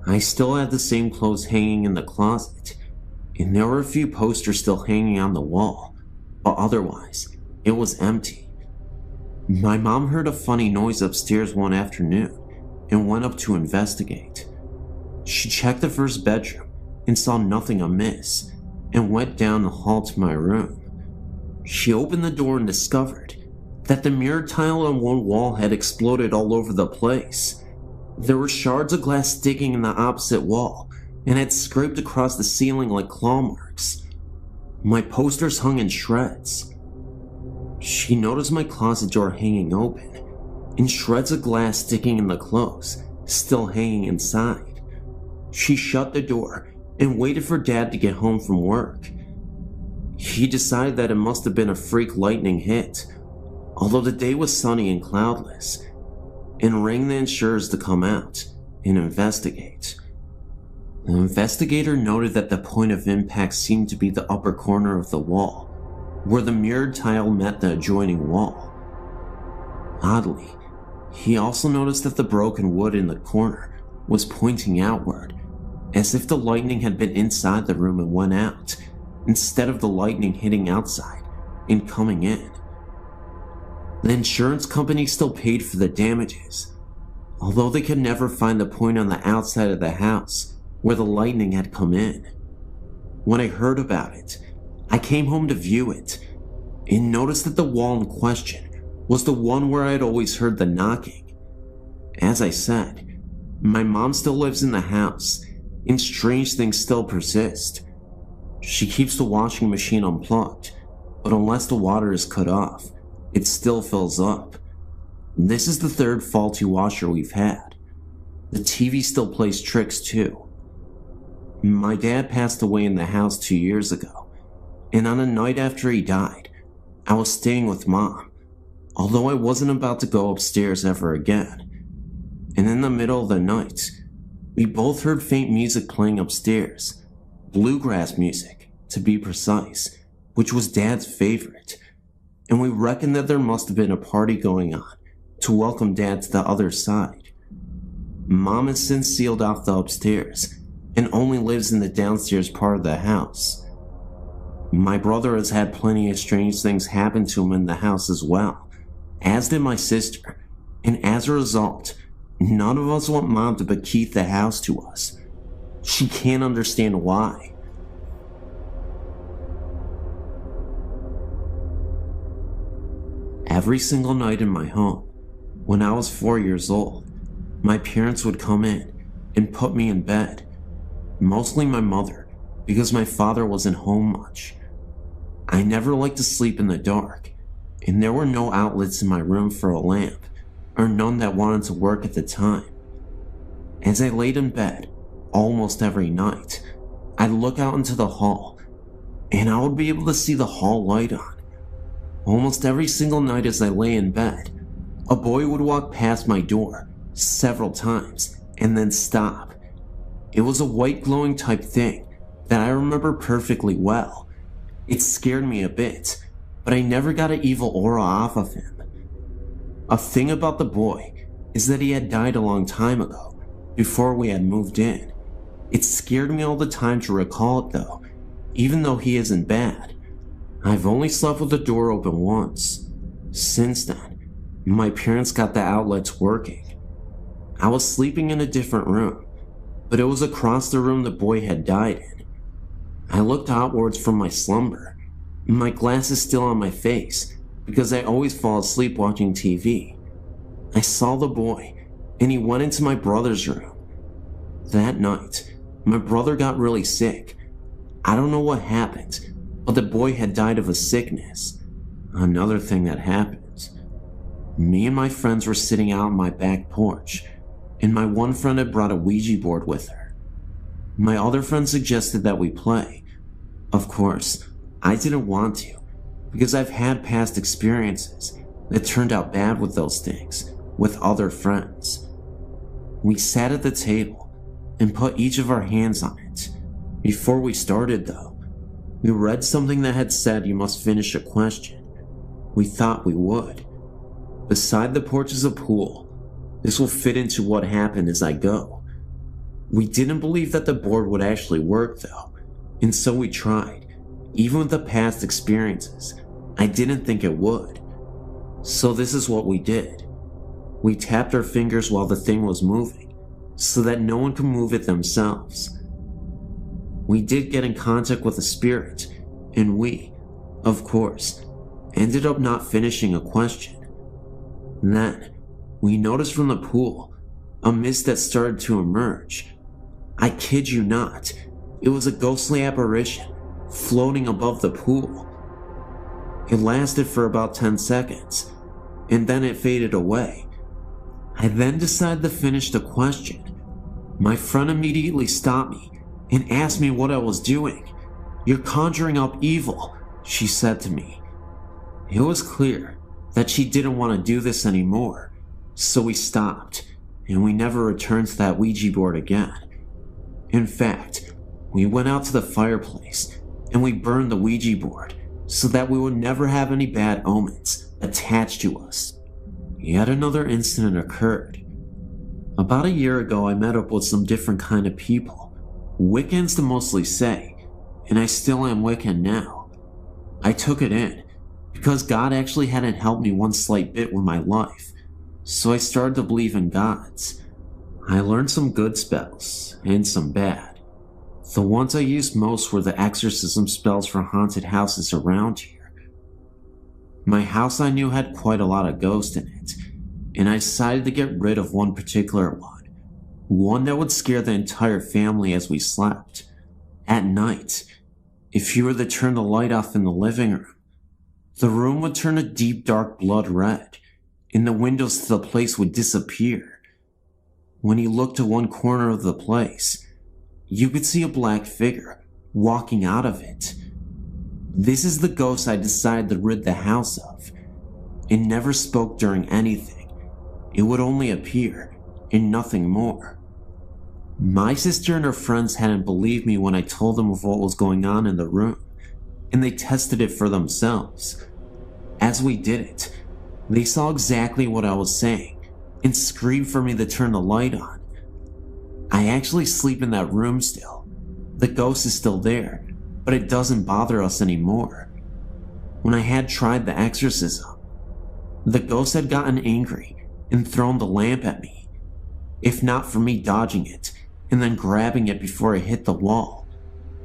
I still had the same clothes hanging in the closet, and there were a few posters still hanging on the wall, but otherwise, it was empty. My mom heard a funny noise upstairs one afternoon and went up to investigate. She checked the first bedroom and saw nothing amiss and went down the hall to my room. She opened the door and discovered that the mirror tile on one wall had exploded all over the place. There were shards of glass sticking in the opposite wall and had scraped across the ceiling like claw marks. My posters hung in shreds. She noticed my closet door hanging open and shreds of glass sticking in the clothes, still hanging inside. She shut the door and waited for Dad to get home from work. He decided that it must have been a freak lightning hit, although the day was sunny and cloudless, and rang the insurers to come out and investigate. The investigator noted that the point of impact seemed to be the upper corner of the wall, where the mirrored tile met the adjoining wall. Oddly, he also noticed that the broken wood in the corner was pointing outward, as if the lightning had been inside the room and went out, instead of the lightning hitting outside and coming in. The insurance company still paid for the damages, although they could never find the point on the outside of the house where the lightning had come in. When I heard about it, I came home to view it, and noticed that the wall in question was the one where I had always heard the knocking. As I said, my mom still lives in the house, and strange things still persist. She keeps the washing machine unplugged, but unless the water is cut off, it still fills up. This is the third faulty washer we've had. The TV still plays tricks too. My dad passed away in the house 2 years ago, and on a night after he died, I was staying with Mom, although I wasn't about to go upstairs ever again. And in the middle of the night, we both heard faint music playing upstairs, bluegrass music, to be precise, which was Dad's favorite, and we reckoned that there must have been a party going on to welcome Dad to the other side. Mom has since sealed off the upstairs and only lives in the downstairs part of the house. My brother has had plenty of strange things happen to him in the house as well, as did my sister, and as a result, none of us want Mom to bequeath the house to us. She can't understand why. Every single night in my home, when I was 4 years old, my parents would come in and put me in bed, mostly my mother, because my father wasn't home much. I never liked to sleep in the dark, and there were no outlets in my room for a lamp, or none that wanted to work at the time. As I laid in bed, almost every night, I'd look out into the hall, and I would be able to see the hall light on. Almost every single night as I lay in bed, a boy would walk past my door several times and then stop. It was a white glowing type thing that I remember perfectly well. It scared me a bit, but I never got an evil aura off of him. A thing about the boy is that he had died a long time ago, before we had moved in. It scared me all the time to recall it though, even though he isn't bad. I've only slept with the door open once. Since then, my parents got the outlets working. I was sleeping in a different room, but it was across the room the boy had died in. I looked outwards from my slumber, my glasses still on my face, because I always fall asleep watching TV. I saw the boy, and he went into my brother's room. That night, my brother got really sick. I don't know what happened, but the boy had died of a sickness. Another thing that happened. Me and my friends were sitting out on my back porch, and my one friend had brought a Ouija board with her. My other friend suggested that we play. Of course, I didn't want to, because I've had past experiences that turned out bad with those things, with other friends. We sat at the table and put each of our hands on it. Before we started though, we read something that had said you must finish a question. We thought we would. Beside the porch is a pool. This will fit into what happened as I go. We didn't believe that the board would actually work though, and so we tried. Even with the past experiences, I didn't think it would. So this is what we did. We tapped our fingers while the thing was moving, so that no one could move it themselves. We did get in contact with a spirit, and we, of course, ended up not finishing a question. Then, we noticed from the pool a mist that started to emerge. I kid you not, it was a ghostly apparition floating above the pool. It lasted for about 10 seconds, and then it faded away. I then decided to finish the question. My friend immediately stopped me and asked me what I was doing. "You're conjuring up evil," she said to me. It was clear that she didn't want to do this anymore, so we stopped, and we never returned to that Ouija board again. In fact, we went out to the fireplace and we burned the Ouija board so that we would never have any bad omens attached to us. Yet another incident occurred. About a year ago, I met up with some different kind of people. Wiccans to mostly say, and I still am Wiccan now. I took it in because God actually hadn't helped me one slight bit with my life, so I started to believe in gods. I learned some good spells and some bad. The ones I used most were the exorcism spells for haunted houses around here. My house I knew had quite a lot of ghosts in it, and I decided to get rid of one particular one that would scare the entire family as we slept. At night, if you were to turn the light off in the living room, the room would turn a deep dark blood red, and the windows to the place would disappear. When you looked to one corner of the place, you could see a black figure walking out of it. This is the ghost I decided to rid the house of. It never spoke during anything. It would only appear, and nothing more. My sister and her friends hadn't believed me when I told them of what was going on in the room, and they tested it for themselves. As we did it, they saw exactly what I was saying, and screamed for me to turn the light on. I actually sleep in that room still. The ghost is still there, but it doesn't bother us anymore. When I had tried the exorcism, the ghost had gotten angry and thrown the lamp at me. If not for me dodging it and then grabbing it before it hit the wall,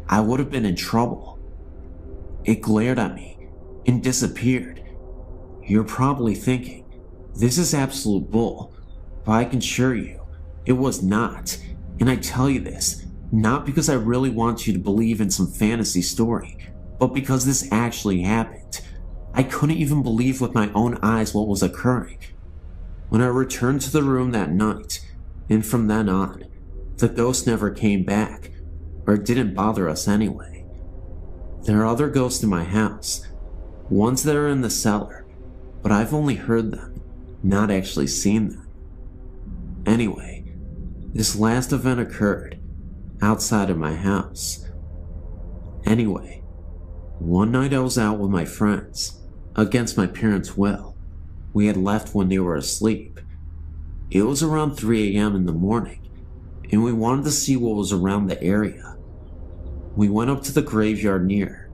I would have been in trouble. It glared at me and disappeared. You're probably thinking, this is absolute bull, but I can assure you, it was not. And I tell you this, not because I really want you to believe in some fantasy story, but because this actually happened. I couldn't even believe with my own eyes what was occurring. When I returned to the room that night, and from then on, the ghost never came back, or didn't bother us anyway. There are other ghosts in my house, ones that are in the cellar, but I've only heard them, not actually seen them. Anyway, This last event occurred outside of my house. Anyway, one night I was out with my friends, against my parents' will. We had left when they were asleep. It was around 3 a.m. in the morning, and we wanted to see what was around the area. We went up to the graveyard near,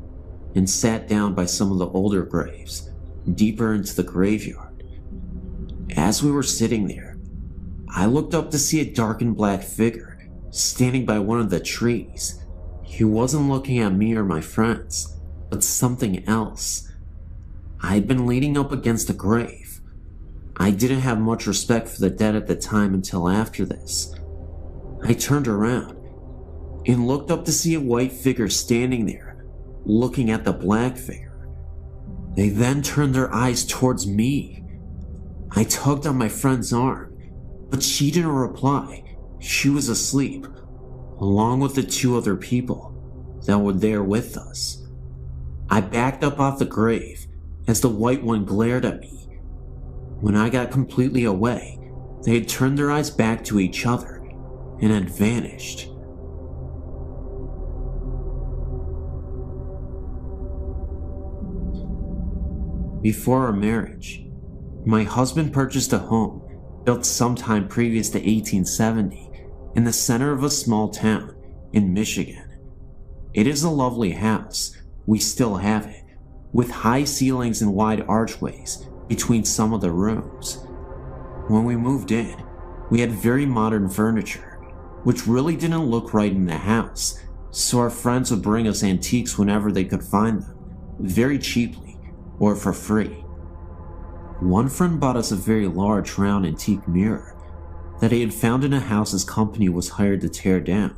and sat down by some of the older graves, deeper into the graveyard. As we were sitting there, I looked up to see a dark and black figure standing by one of the trees. He wasn't looking at me or my friends, but something else. I had been leaning up against the grave. I didn't have much respect for the dead at the time until after this. I turned around and looked up to see a white figure standing there, looking at the black figure. They then turned their eyes towards me. I tugged on my friend's arm, but she didn't reply. She was asleep, along with the 2 other people that were there with us. I backed up off the grave as the white one glared at me. When I got completely away, they had turned their eyes back to each other and had vanished. Before our marriage, my husband purchased a home built sometime previous to 1870 in the center of a small town in Michigan. It is a lovely house, we still have it, with high ceilings and wide archways between some of the rooms. When we moved in, we had very modern furniture, which really didn't look right in the house, so our friends would bring us antiques whenever they could find them, very cheaply or for free. One friend bought us a very large round antique mirror that he had found in a house his company was hired to tear down.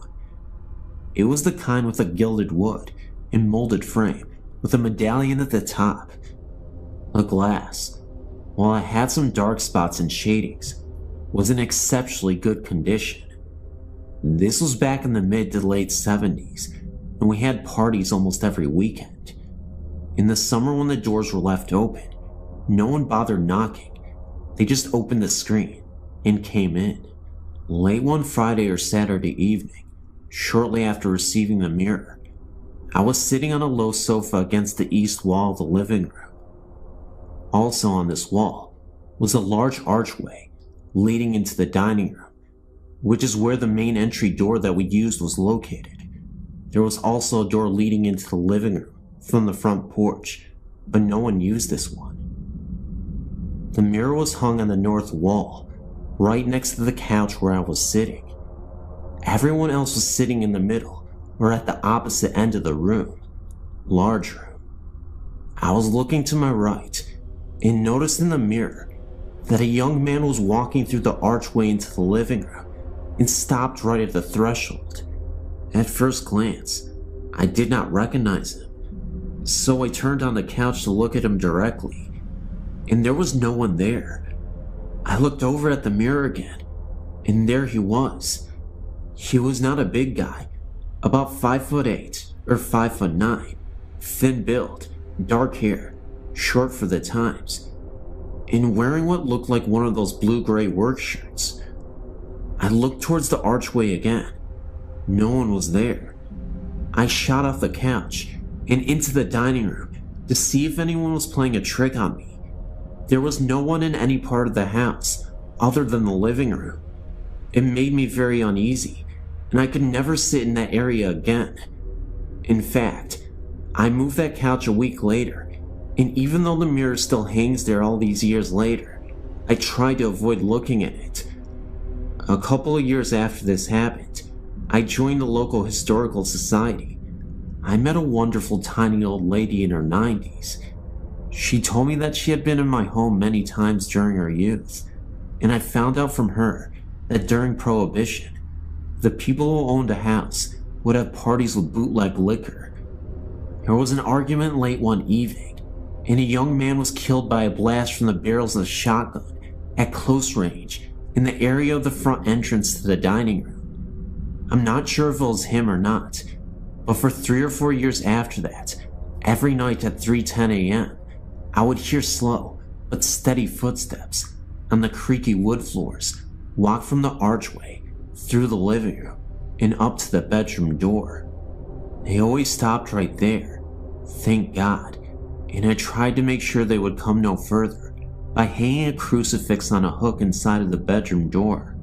It was the kind with a gilded wood and molded frame with a medallion at the top. The glass, while it had some dark spots and shadings, was in exceptionally good condition. This was back in the mid to late 70s, and we had parties almost every weekend. In the summer when the doors were left open, no one bothered knocking. They just opened the screen and came in. Late one Friday or Saturday evening, shortly after receiving the mirror, I was sitting on a low sofa against the east wall of the living room. Also on this wall was a large archway leading into the dining room, which is where the main entry door that we used was located. There was also a door leading into the living room from the front porch, but no one used this one. The mirror was hung on the north wall, right next to the couch where I was sitting. Everyone else was sitting in the middle or at the opposite end of the room, large room. I was looking to my right and noticed in the mirror that a young man was walking through the archway into the living room and stopped right at the threshold. At first glance, I did not recognize him, so I turned on the couch to look at him directly, and there was no one there. I looked over at the mirror again, and there he was. He was not a big guy, about 5'8" or 5'9", thin build, dark hair, short for the times, and wearing what looked like one of those blue-gray work shirts. I looked towards the archway again. No one was there. I shot off the couch and into the dining room to see if anyone was playing a trick on me. There was no one in any part of the house other than the living room. It made me very uneasy, and I could never sit in that area again. In fact, I moved that couch a week later, and even though the mirror still hangs there all these years later, I tried to avoid looking at it. A couple of years after this happened, I joined the local historical society. I met a wonderful tiny old lady in her 90s. She told me that she had been in my home many times during her youth, and I found out from her that during Prohibition, the people who owned a house would have parties with bootleg liquor. There was an argument late one evening, and a young man was killed by a blast from the barrels of a shotgun at close range in the area of the front entrance to the dining room. I'm not sure if it was him or not, but for 3 or 4 years after that, every night at 3:10 a.m., I would hear slow but steady footsteps on the creaky wood floors walk from the archway through the living room, and up to the bedroom door. They always stopped right there, thank God, and I tried to make sure they would come no further by hanging a crucifix on a hook inside of the bedroom door.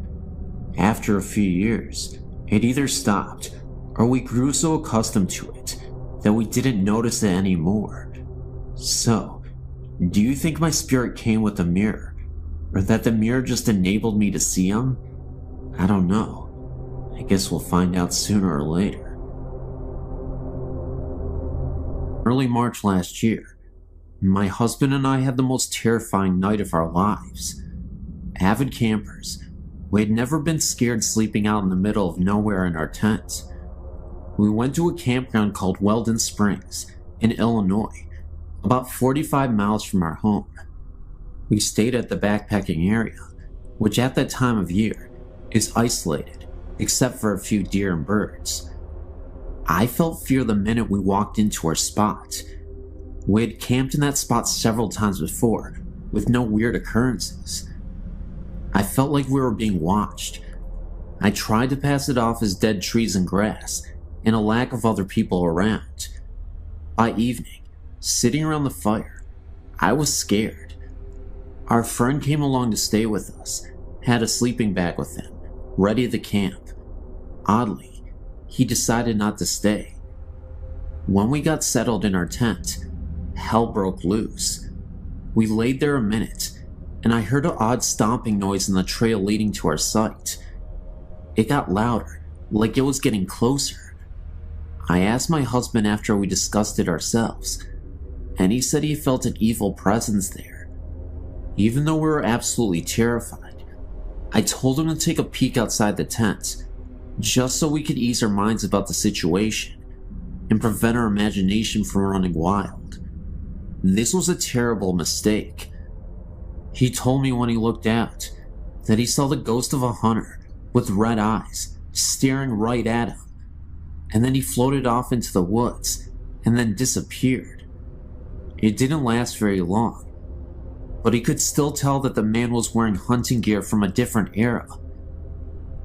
After a few years, it either stopped or we grew so accustomed to it that we didn't notice it anymore. So, do you think my spirit came with a mirror, or that the mirror just enabled me to see him? I don't know. I guess we'll find out sooner or later. Early March last year, my husband and I had the most terrifying night of our lives. Avid campers, we had never been scared sleeping out in the middle of nowhere in our tent. We went to a campground called Weldon Springs in Illinois, about 45 miles from our home. We stayed at the backpacking area, which at that time of year is isolated except for a few deer and birds. I felt fear the minute we walked into our spot. We had camped in that spot several times before, with no weird occurrences. I felt like we were being watched. I tried to pass it off as dead trees and grass, and a lack of other people around. By evening, sitting around the fire, I was scared. Our friend came along to stay with us, had a sleeping bag with him, ready to camp. Oddly, he decided not to stay. When we got settled in our tent, hell broke loose. We laid there a minute, and I heard an odd stomping noise in the trail leading to our site. It got louder, like it was getting closer. I asked my husband after we discussed it ourselves, and he said he felt an evil presence there. Even though we were absolutely terrified, I told him to take a peek outside the tent, just so we could ease our minds about the situation and prevent our imagination from running wild. This was a terrible mistake. He told me when he looked out that he saw the ghost of a hunter with red eyes staring right at him, and then he floated off into the woods and then disappeared. It didn't last very long, but he could still tell that the man was wearing hunting gear from a different era.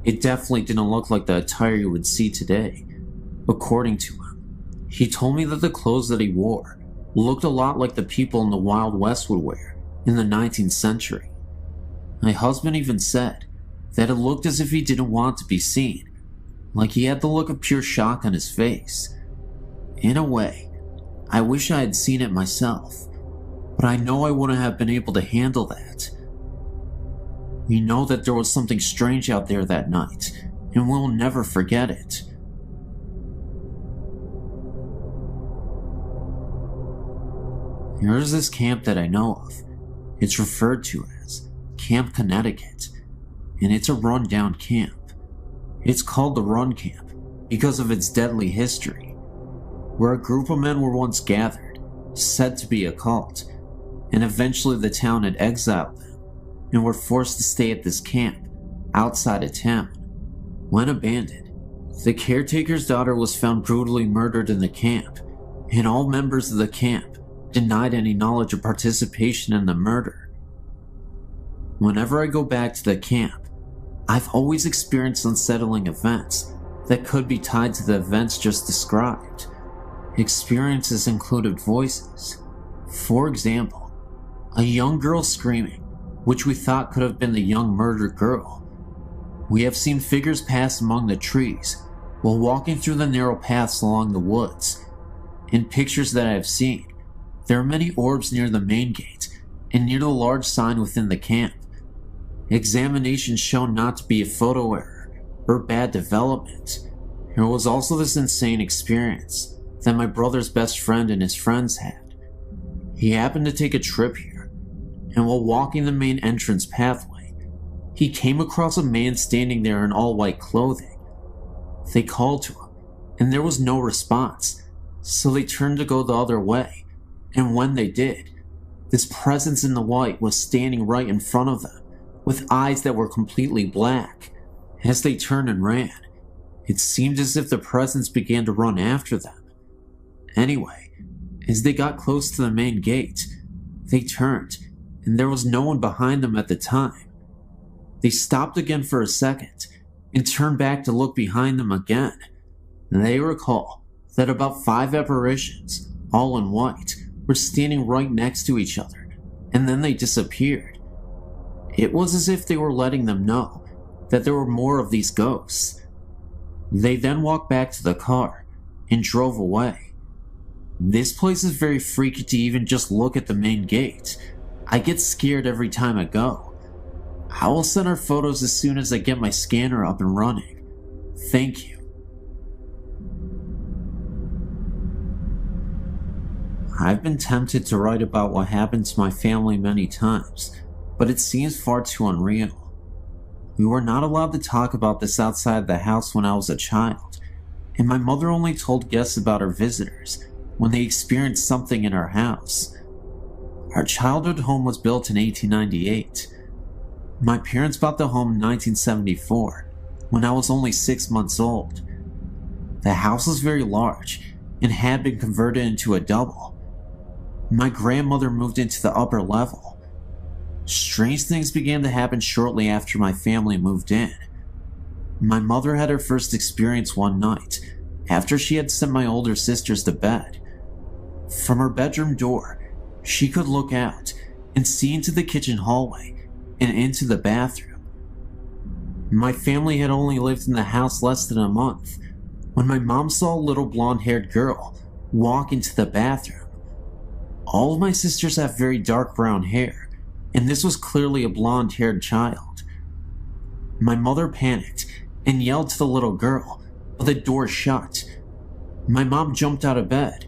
It definitely didn't look like the attire you would see today, according to him. He told me that the clothes that he wore looked a lot like the people in the Wild West would wear in the 19th century. My husband even said that it looked as if he didn't want to be seen, like he had the look of pure shock on his face. In a way, I wish I had seen it myself, but I know I wouldn't have been able to handle that. We know that there was something strange out there that night, and we'll never forget it. There is this camp that I know of. It's referred to as Camp Connecticut, and it's a run-down camp. It's called the Run Camp because of its deadly history, where a group of men were once gathered, said to be a cult, and eventually the town had exiled them and were forced to stay at this camp outside of town. When abandoned, the caretaker's daughter was found brutally murdered in the camp, and all members of the camp denied any knowledge or participation in the murder. Whenever I go back to the camp, I've always experienced unsettling events that could be tied to the events just described. Experiences included voices. For example, a young girl screaming, which we thought could have been the young murdered girl. We have seen figures pass among the trees while walking through the narrow paths along the woods. In pictures that I have seen, there are many orbs near the main gate and near the large sign within the camp. Examinations shown not to be a photo error or bad development. There was also this insane experience that my brother's best friend and his friends had. He happened to take a trip here, and while walking the main entrance pathway, he came across a man standing there in all white clothing. They called to him, and there was no response, so they turned to go the other way, and when they did, this presence in the white was standing right in front of them, with eyes that were completely black. As they turned and ran, it seemed as if the presence began to run after them. Anyway, as they got close to the main gate, they turned, and there was no one behind them at the time. They stopped again for a second, and turn back to look behind them again. They recall that about 5 apparitions, all in white, were standing right next to each other, and then they disappeared. It was as if they were letting them know that there were more of these ghosts. They then walked back to the car and drove away. This place is very freaky to even just look at the main gate. I get scared every time I go. I will send her photos as soon as I get my scanner up and running. Thank you. I've been tempted to write about what happened to my family many times, but it seems far too unreal. We were not allowed to talk about this outside the house when I was a child, and my mother only told guests about her visitors when they experienced something in our house. Our childhood home was built in 1898. My parents bought the home in 1974, when I was only 6 months old. The house was very large and had been converted into a double. My grandmother moved into the upper level. Strange things began to happen shortly after my family moved in. My mother had her first experience one night after she had sent my older sisters to bed. From her bedroom door, she could look out and see into the kitchen hallway and into the bathroom. My family had only lived in the house less than a month when my mom saw a little blonde-haired girl walk into the bathroom. All of my sisters have very dark brown hair, and this was clearly a blonde-haired child. My mother panicked and yelled to the little girl, but the door shut. My mom jumped out of bed.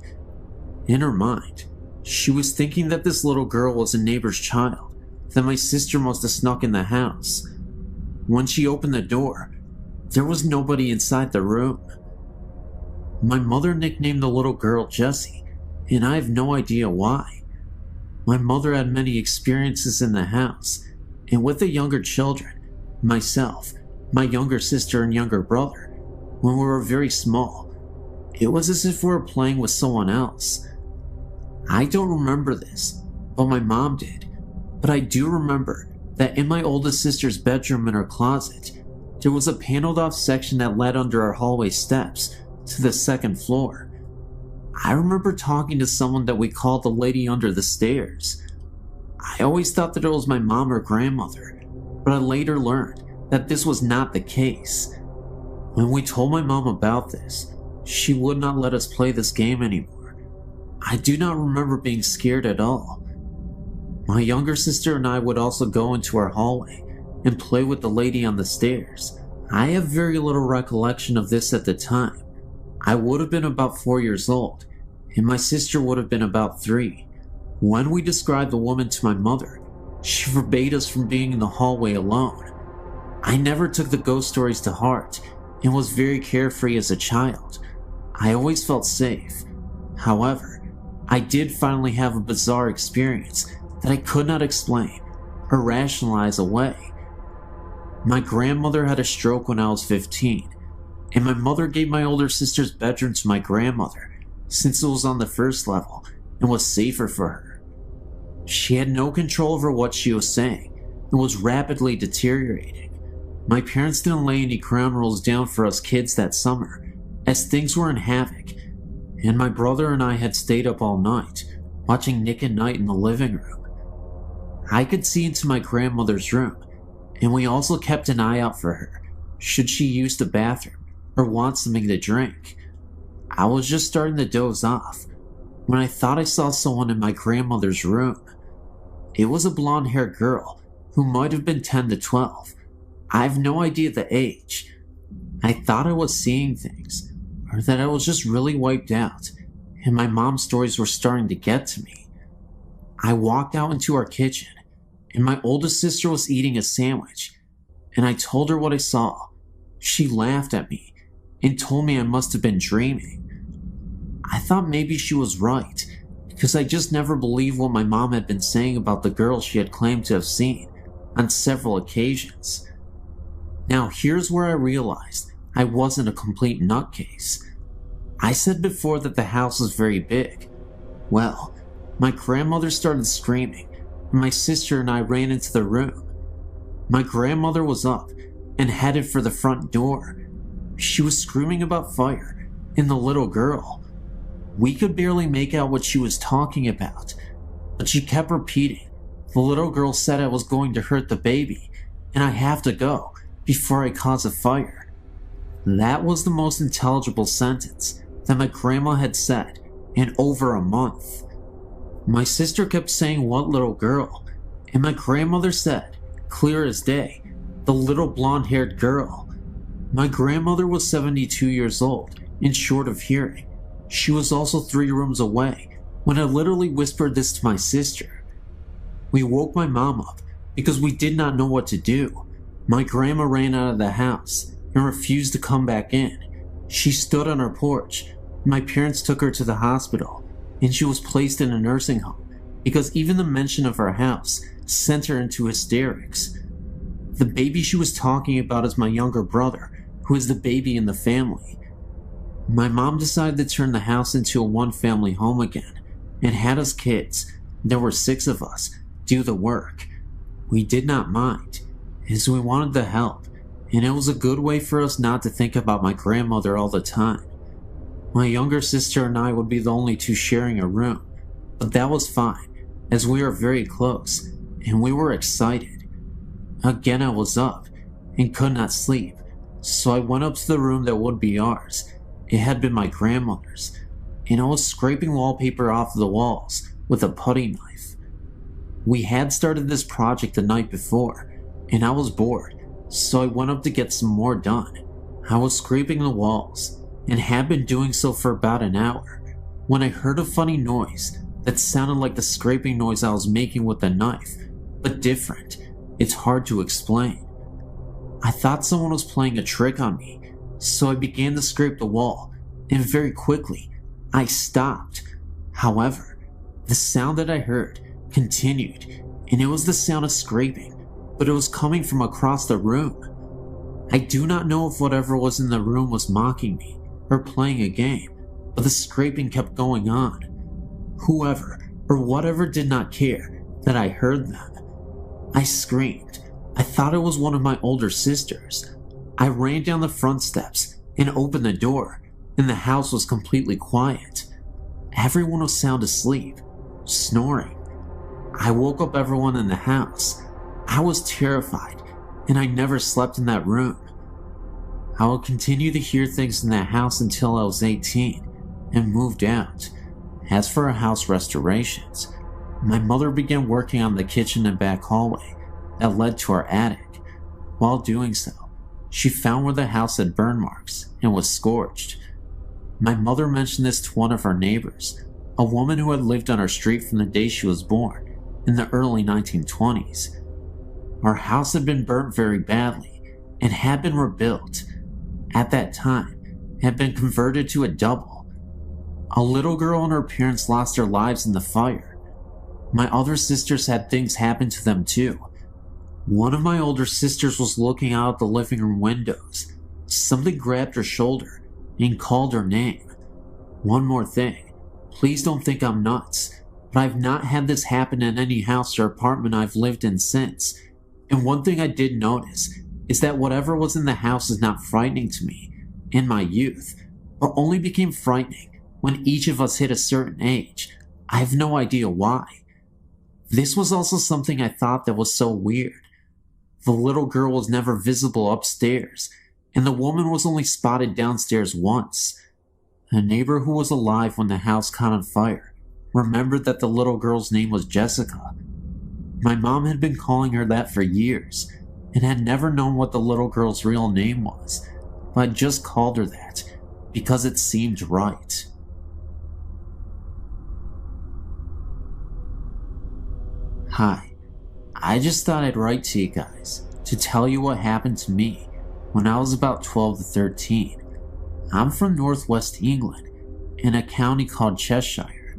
In her mind, she was thinking that this little girl was a neighbor's child, that my sister must have snuck in the house. When she opened the door, there was nobody inside the room. My mother nicknamed the little girl Jessie, and I have no idea why. My mother had many experiences in the house, and with the younger children, myself, my younger sister and younger brother, when we were very small, it was as if we were playing with someone else. I don't remember this, but my mom did. But I do remember that in my oldest sister's bedroom in her closet, there was a paneled off section that led under our hallway steps to the second floor. I remember talking to someone that we called the lady under the stairs. I always thought that it was my mom or grandmother, but I later learned that this was not the case. When we told my mom about this, she would not let us play this game anymore. I do not remember being scared at all. My younger sister and I would also go into our hallway and play with the lady on the stairs. I have very little recollection of this at the time. I would have been about 4 years old, and my sister would have been about 3. When we described the woman to my mother, she forbade us from being in the hallway alone. I never took the ghost stories to heart and was very carefree as a child. I always felt safe. However, I did finally have a bizarre experience that I could not explain or rationalize away. My grandmother had a stroke when I was 15. And my mother gave my older sister's bedroom to my grandmother since it was on the first level and was safer for her. She had no control over what she was saying and was rapidly deteriorating. My parents didn't lay any ground rules down for us kids that summer, as things were in havoc, and my brother and I had stayed up all night, watching Nick at Night in the living room. I could see into my grandmother's room, and we also kept an eye out for her, should she use the bathroom or want something to drink. I was just starting to doze off when I thought I saw someone in my grandmother's room. It was a blonde-haired girl who might have been 10 to 12. I have no idea the age. I thought I was seeing things, or that I was just really wiped out, and my mom's stories were starting to get to me. I walked out into our kitchen, and my oldest sister was eating a sandwich, and I told her what I saw. She laughed at me and told me I must have been dreaming. I thought maybe she was right, because I just never believed what my mom had been saying about the girl she had claimed to have seen on several occasions. Now here's where I realized I wasn't a complete nutcase. I said before that the house was very big. Well, my grandmother started screaming, and my sister and I ran into the room. My grandmother was up, and headed for the front door. She was screaming about fire and the little girl. We could barely make out what she was talking about, but she kept repeating, "The little girl said I was going to hurt the baby, and I have to go before I cause a fire." That was the most intelligible sentence that my grandma had said in over a month. My sister kept saying, "What little girl?" And my grandmother said, clear as day, "The little blonde-haired girl." My grandmother was 72 years old and short of hearing. She was also 3 rooms away when I literally whispered this to my sister. We woke my mom up because we did not know what to do. My grandma ran out of the house and refused to come back in. She stood on her porch. My parents took her to the hospital, and she was placed in a nursing home because even the mention of our house sent her into hysterics. The baby she was talking about is my younger brother, who is the baby in the family. My mom decided to turn the house into a one-family home again and had us kids, there were 6 of us, do the work. We did not mind, as we wanted the help, and it was a good way for us not to think about my grandmother all the time. My younger sister and I would be the only 2 sharing a room, but that was fine, as we are very close, and we were excited. Again, I was up and could not sleep, so I went up to the room that would be ours. It had been my grandmother's, and I was scraping wallpaper off the walls with a putty knife. We had started this project the night before, and I was bored, so I went up to get some more done. I was scraping the walls, and had been doing so for about an hour, when I heard a funny noise that sounded like the scraping noise I was making with the knife, but different. It's hard to explain. I thought someone was playing a trick on me, so I began to scrape the wall, and very quickly, I stopped. However, the sound that I heard continued, and it was the sound of scraping, but it was coming from across the room. I do not know if whatever was in the room was mocking me or playing a game, but the scraping kept going on. Whoever or whatever did not care that I heard them. I screamed. I thought it was one of my older sisters. I ran down the front steps and opened the door, and the house was completely quiet. Everyone was sound asleep, snoring. I woke up everyone in the house. I was terrified, and I never slept in that room. I would continue to hear things in that house until I was 18 and moved out. As for our house restorations, my mother began working on the kitchen and back hallway that led to our attic. While doing so, she found where the house had burn marks and was scorched. My mother mentioned this to one of our neighbors, a woman who had lived on our street from the day she was born in the early 1920s. Our house had been burnt very badly and had been rebuilt. At that time, it had been converted to a double. A little girl and her parents lost their lives in the fire. My other sisters had things happen to them too. One of my older sisters was looking out the living room windows. Something grabbed her shoulder and called her name. One more thing, please don't think I'm nuts, but I've not had this happen in any house or apartment I've lived in since. And one thing I did notice is that whatever was in the house is not frightening to me in my youth, but only became frightening when each of us hit a certain age. I have no idea why. This was also something I thought that was so weird. The little girl was never visible upstairs, and the woman was only spotted downstairs once. A neighbor who was alive when the house caught on fire remembered that the little girl's name was Jessica. My mom had been calling her that for years, and had never known what the little girl's real name was, but I just called her that because it seemed right. Hi, I just thought I'd write to you guys to tell you what happened to me when I was about 12 to 13. I'm from northwest England, in a county called Cheshire.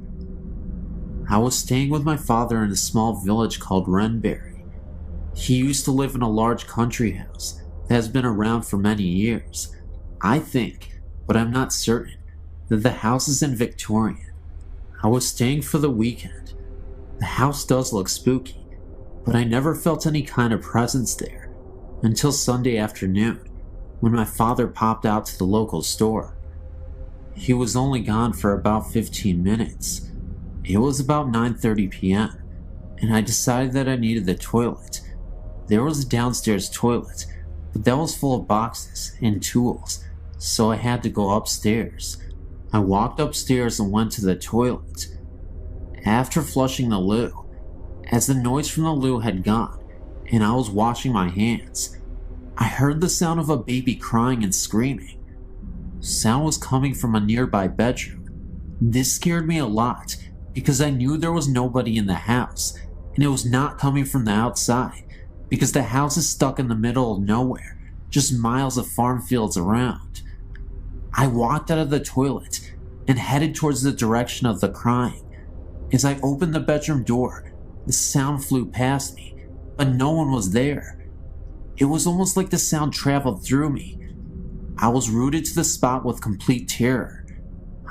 I was staying with my father in a small village called Wrenbury. He used to live in a large country house that has been around for many years. I think, but I'm not certain, that the house is in Victorian. I was staying for the weekend. The house does look spooky, but I never felt any kind of presence there until Sunday afternoon when my father popped out to the local store. He was only gone for about 15 minutes. It was about 9:30 p.m. and I decided that I needed the toilet. There was a downstairs toilet, but that was full of boxes and tools, so I had to go upstairs. I walked upstairs and went to the toilet. After flushing the loo, as the noise from the loo had gone and I was washing my hands, I heard the sound of a baby crying and screaming. Sound was coming from a nearby bedroom. This scared me a lot because I knew there was nobody in the house, and it was not coming from the outside because the house is stuck in the middle of nowhere, just miles of farm fields around. I walked out of the toilet and headed towards the direction of the crying. As I opened the bedroom door, the sound flew past me, but no one was there. It was almost like the sound traveled through me. I was rooted to the spot with complete terror.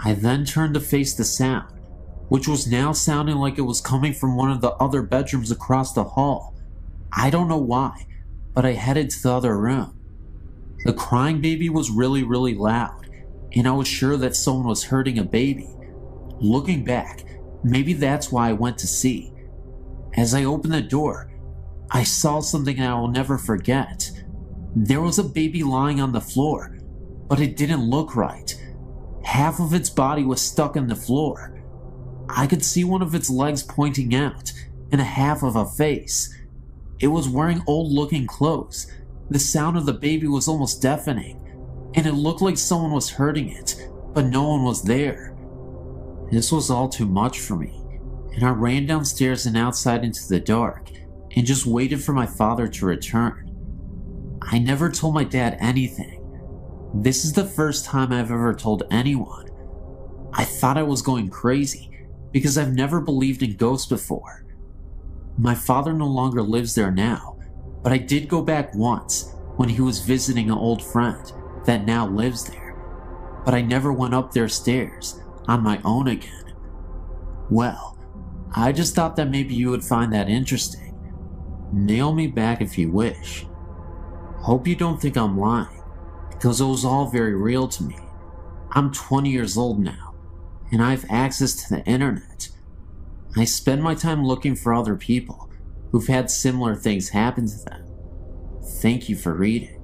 I then turned to face the sound, which was now sounding like it was coming from one of the other bedrooms across the hall. I don't know why, but I headed to the other room. The crying baby was really loud, and I was sure that someone was hurting a baby. Looking back, maybe that's why I went to see. As I opened the door, I saw something I will never forget. There was a baby lying on the floor, but it didn't look right. Half of its body was stuck in the floor. I could see one of its legs pointing out, and a half of a face. It was wearing old-looking clothes. The sound of the baby was almost deafening, and it looked like someone was hurting it, but no one was there. This was all too much for me, and I ran downstairs and outside into the dark, and just waited for my father to return. I never told my dad anything. This is the first time I've ever told anyone. I thought I was going crazy, because I've never believed in ghosts before. My father no longer lives there now, but I did go back once when he was visiting an old friend that now lives there, but I never went up their stairs on my own again. Well, I just thought that maybe you would find that interesting. Nail me back if you wish. Hope you don't think I'm lying, because it was all very real to me. I'm 20 years old now, and I have access to the internet. I spend my time looking for other people who've had similar things happen to them. Thank you for reading.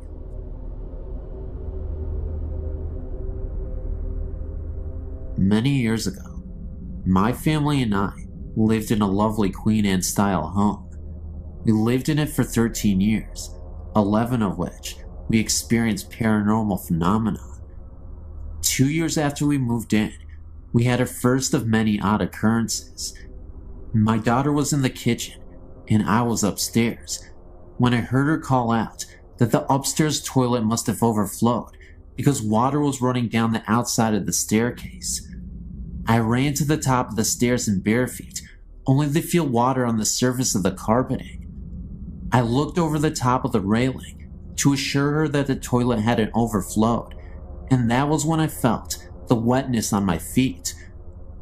Many years ago, my family and I lived in a lovely Queen Anne-style home. We lived in it for 13 years, 11 of which we experienced paranormal phenomena. 2 years after we moved in, we had a first of many odd occurrences. My daughter was in the kitchen, and I was upstairs, when I heard her call out that the upstairs toilet must have overflowed because water was running down the outside of the staircase. I ran to the top of the stairs in bare feet, only to feel water on the surface of the carpeting. I looked over the top of the railing to assure her that the toilet hadn't overflowed, and that was when I felt the wetness on my feet,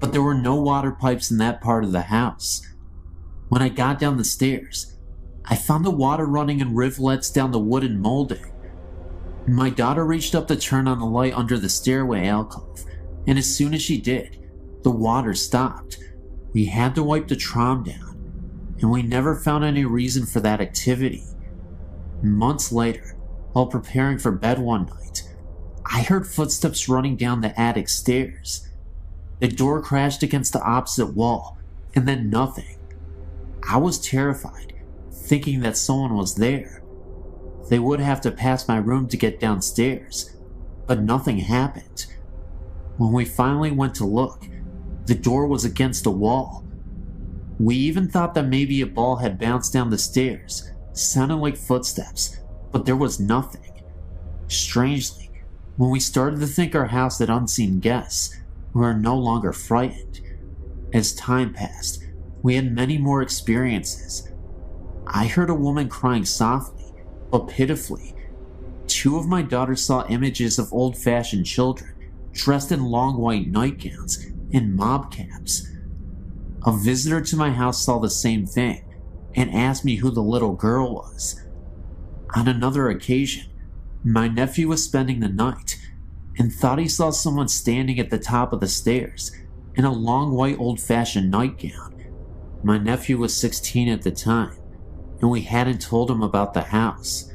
but there were no water pipes in that part of the house. When I got down the stairs, I found the water running in rivulets down the wooden molding. My daughter reached up to turn on the light under the stairway alcove, and as soon as she did, the water stopped. We had to wipe the trom down, and we never found any reason for that activity. Months later, while preparing for bed one night, I heard footsteps running down the attic stairs. The door crashed against the opposite wall, and then nothing. I was terrified, thinking that someone was there. They would have to pass my room to get downstairs, but nothing happened. When we finally went to look, the door was against the wall. We even thought that maybe a ball had bounced down the stairs, sounding like footsteps, but there was nothing. Strangely, when we started to think our house had unseen guests, we were no longer frightened. As time passed, we had many more experiences. I heard a woman crying softly, but pitifully. 2 of my daughters saw images of old-fashioned children dressed in long white nightgowns and mob caps. A visitor to my house saw the same thing and asked me who the little girl was. On another occasion, my nephew was spending the night and thought he saw someone standing at the top of the stairs in a long white old-fashioned nightgown. My nephew was 16 at the time, and we hadn't told him about the house.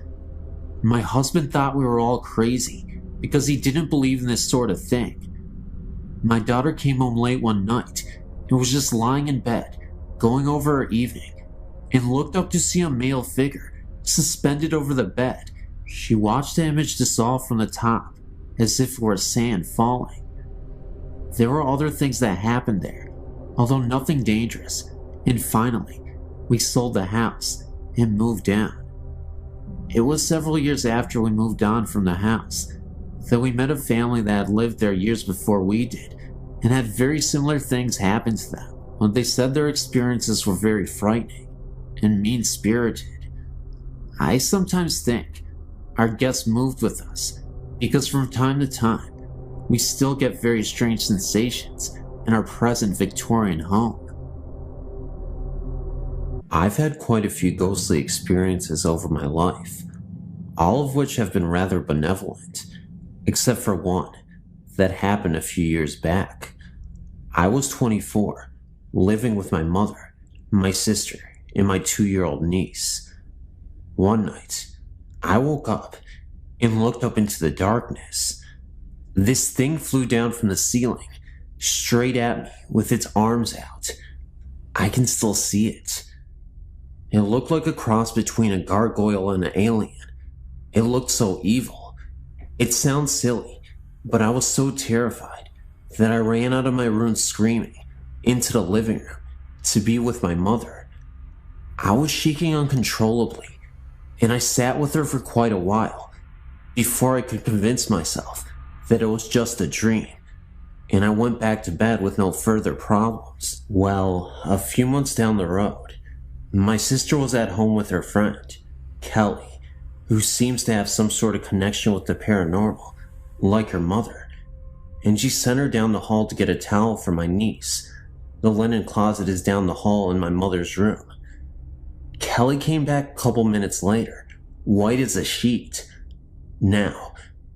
My husband thought we were all crazy because he didn't believe in this sort of thing. My daughter came home late one night and was just lying in bed, going over her evening, and looked up to see a male figure suspended over the bed. She watched the image dissolve from the top, as if it were sand falling. There were other things that happened there, although nothing dangerous, and finally, we sold the house and moved down. It was several years after we moved on from the house that we met a family that had lived there years before we did and had very similar things happen to them. When they said their experiences were very frightening and mean-spirited. I sometimes think our guests moved with us because from time to time we still get very strange sensations in our present Victorian home. I've had quite a few ghostly experiences over my life, all of which have been rather benevolent, except for one that happened a few years back. I was 24, living with my mother, my sister, and my 2-year-old niece. One night, I woke up and looked up into the darkness. This thing flew down from the ceiling, straight at me with its arms out. I can still see it. It looked like a cross between a gargoyle and an alien. It looked so evil. It sounds silly, but I was so terrified that I ran out of my room screaming into the living room to be with my mother. I was shaking uncontrollably, and I sat with her for quite a while before I could convince myself that it was just a dream, and I went back to bed with no further problems. Well, a few months down the road, my sister was at home with her friend, Kelly, who seems to have some sort of connection with the paranormal, like her mother, and she sent her down the hall to get a towel for my niece. The linen closet is down the hall in my mother's room. Kelly came back a couple minutes later, white as a sheet. Now,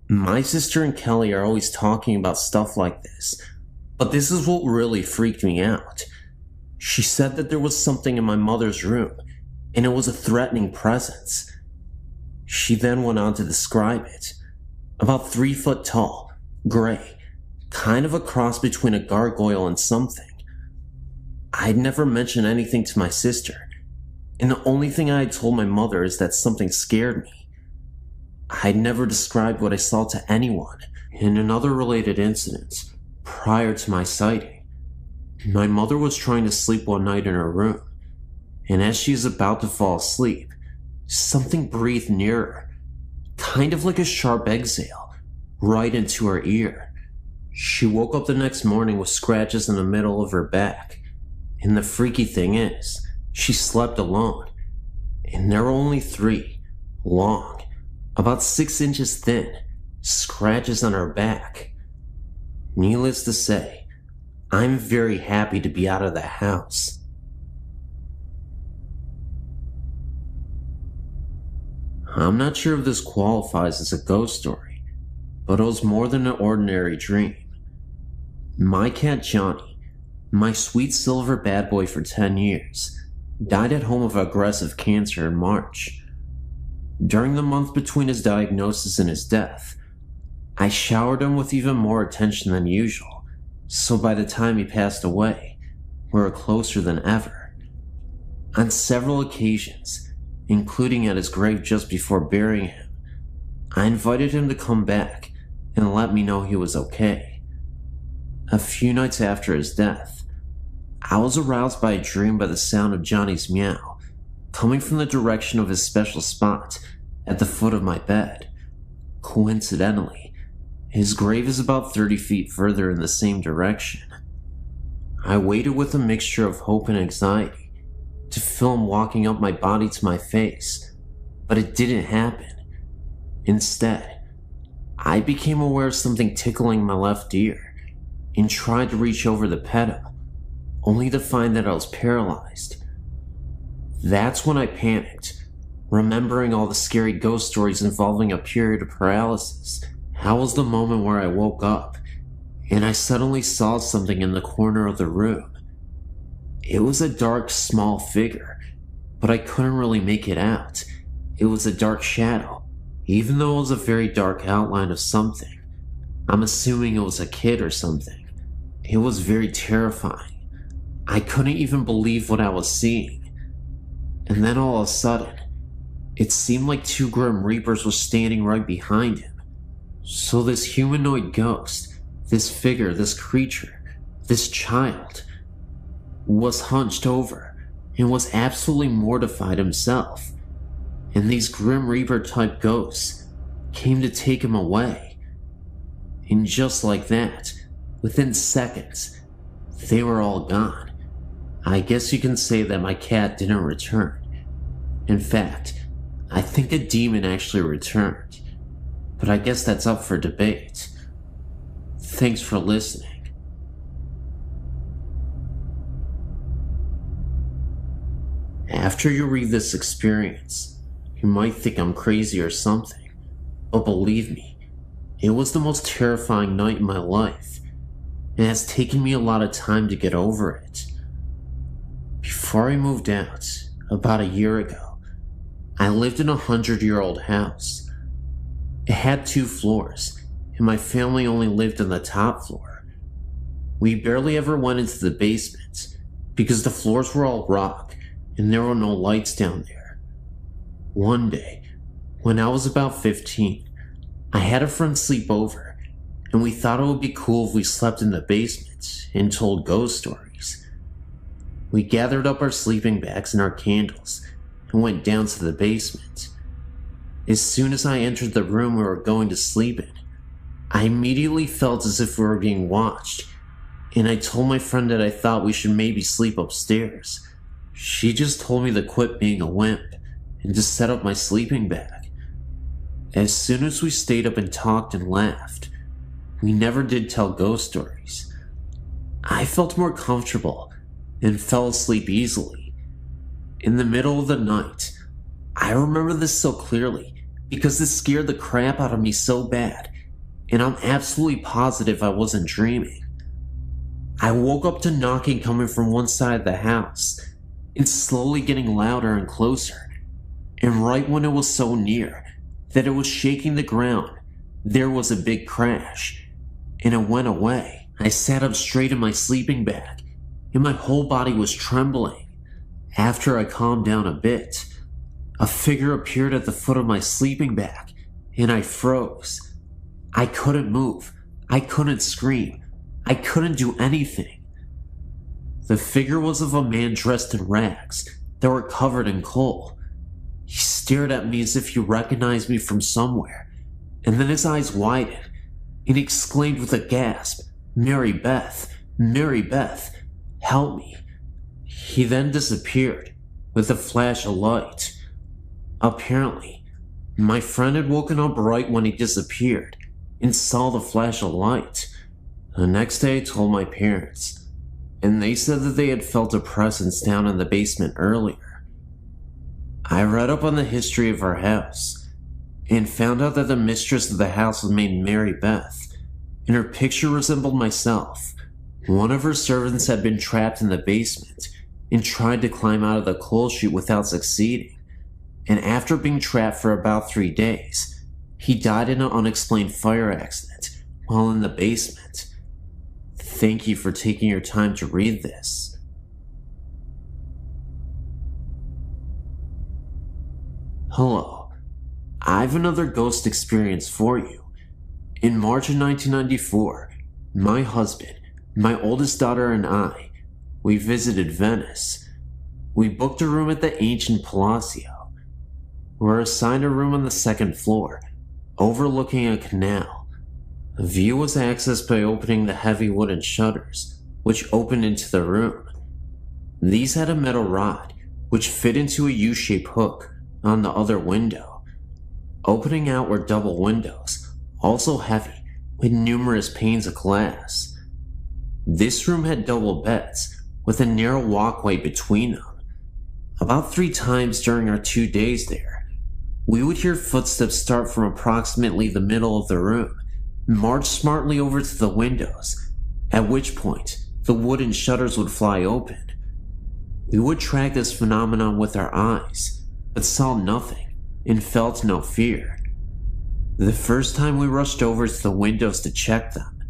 my sister and Kelly are always talking about stuff like this, but this is what really freaked me out. She said that there was something in my mother's room, and it was a threatening presence. She then went on to describe it. About 3 foot tall, gray, kind of a cross between a gargoyle and something. I'd never mentioned anything to my sister, and the only thing I had told my mother is that something scared me. I'd never described what I saw to anyone. In another related incident, prior to my sighting, my mother was trying to sleep one night in her room, and as she is about to fall asleep, something breathed near her, kind of like a sharp exhale, right into her ear. She woke up the next morning with scratches in the middle of her back, and the freaky thing is, she slept alone, and there were only 3, long, about 6 inches thin, scratches on her back. Needless to say, I'm very happy to be out of the house. I'm not sure if this qualifies as a ghost story, but it was more than an ordinary dream. My cat Johnny, my sweet silver bad boy for 10 years, died at home of aggressive cancer in March. During the month between his diagnosis and his death, I showered him with even more attention than usual. So by the time he passed away, we were closer than ever. On several occasions, including at his grave just before burying him, I invited him to come back and let me know he was okay. A few nights after his death, I was aroused by a dream by the sound of Johnny's meow, coming from the direction of his special spot at the foot of my bed. Coincidentally, his grave is about 30 feet further in the same direction. I waited with a mixture of hope and anxiety to feel him walking up my body to my face, but it didn't happen. Instead, I became aware of something tickling my left ear and tried to reach over to pet him, only to find that I was paralyzed. That's when I panicked, remembering all the scary ghost stories involving a period of paralysis. How was the moment where I woke up and I suddenly saw something in the corner of the room. It was a dark, small figure, but I couldn't really make it out. It was a dark shadow, even though it was a very dark outline of something. I'm assuming it was a kid or something. It was very terrifying. I couldn't even believe what I was seeing. And then all of a sudden, it seemed like two Grim Reapers were standing right behind him. So this humanoid ghost, this figure, this creature, this child, was hunched over and was absolutely mortified himself. And these Grim Reaper type ghosts came to take him away. And just like that, within seconds, they were all gone. I guess you can say that my cat didn't return. In fact, I think a demon actually returned. But I guess that's up for debate. Thanks for listening. After you read this experience, you might think I'm crazy or something, but believe me, it was the most terrifying night in my life. It has taken me a lot of time to get over it. Before I moved out, about a year ago, I lived in a 100-year-old house. It had 2 floors, and my family only lived on the top floor. We barely ever went into the basement, because the floors were all rock, and there were no lights down there. One day, when I was about 15, I had a friend sleep over, and we thought it would be cool if we slept in the basement and told ghost stories. We gathered up our sleeping bags and our candles and went down to the basement. As soon as I entered the room we were going to sleep in, I immediately felt as if we were being watched, and I told my friend that I thought we should maybe sleep upstairs. She just told me to quit being a wimp and to set up my sleeping bag. As soon as we stayed up and talked and laughed, we never did tell ghost stories. I felt more comfortable and fell asleep easily. In the middle of the night, I remember this so clearly because this scared the crap out of me so bad, and I'm absolutely positive I wasn't dreaming. I woke up to knocking coming from one side of the house, and slowly getting louder and closer, and right when it was so near that it was shaking the ground, there was a big crash, and it went away. I sat up straight in my sleeping bag, and my whole body was trembling. After I calmed down a bit, a figure appeared at the foot of my sleeping bag, and I froze. I couldn't move, I couldn't scream, I couldn't do anything. The figure was of a man dressed in rags that were covered in coal. He stared at me as if he recognized me from somewhere, and then his eyes widened, and he exclaimed with a gasp, "Mary Beth, Mary Beth, help me." He then disappeared with a flash of light. Apparently, my friend had woken up right when he disappeared and saw the flash of light. The next day I told my parents, and they said that they had felt a presence down in the basement earlier. I read up on the history of our house, and found out that the mistress of the house was named Mary Beth, and her picture resembled myself. One of her servants had been trapped in the basement, and tried to climb out of the coal chute without succeeding, and after being trapped for about 3 days, he died in an unexplained fire accident while in the basement. Thank you for taking your time to read this. Hello, I have another ghost experience for you. In March of 1994, my husband, my oldest daughter, and I, we visited Venice. We booked a room at the ancient Palazzo. We were assigned a room on the 2nd floor, overlooking a canal. The view was accessed by opening the heavy wooden shutters, which opened into the room. These had a metal rod, which fit into a U-shaped hook on the other window. Opening out were double windows, also heavy, with numerous panes of glass. This room had double beds, with a narrow walkway between them. About 3 times during our 2 days there, We would hear footsteps start from approximately the middle of the room, march smartly over to the windows, at which point the wooden shutters would fly open. We would track this phenomenon with our eyes, but saw nothing and felt no fear. The first time we rushed over to the windows to check them,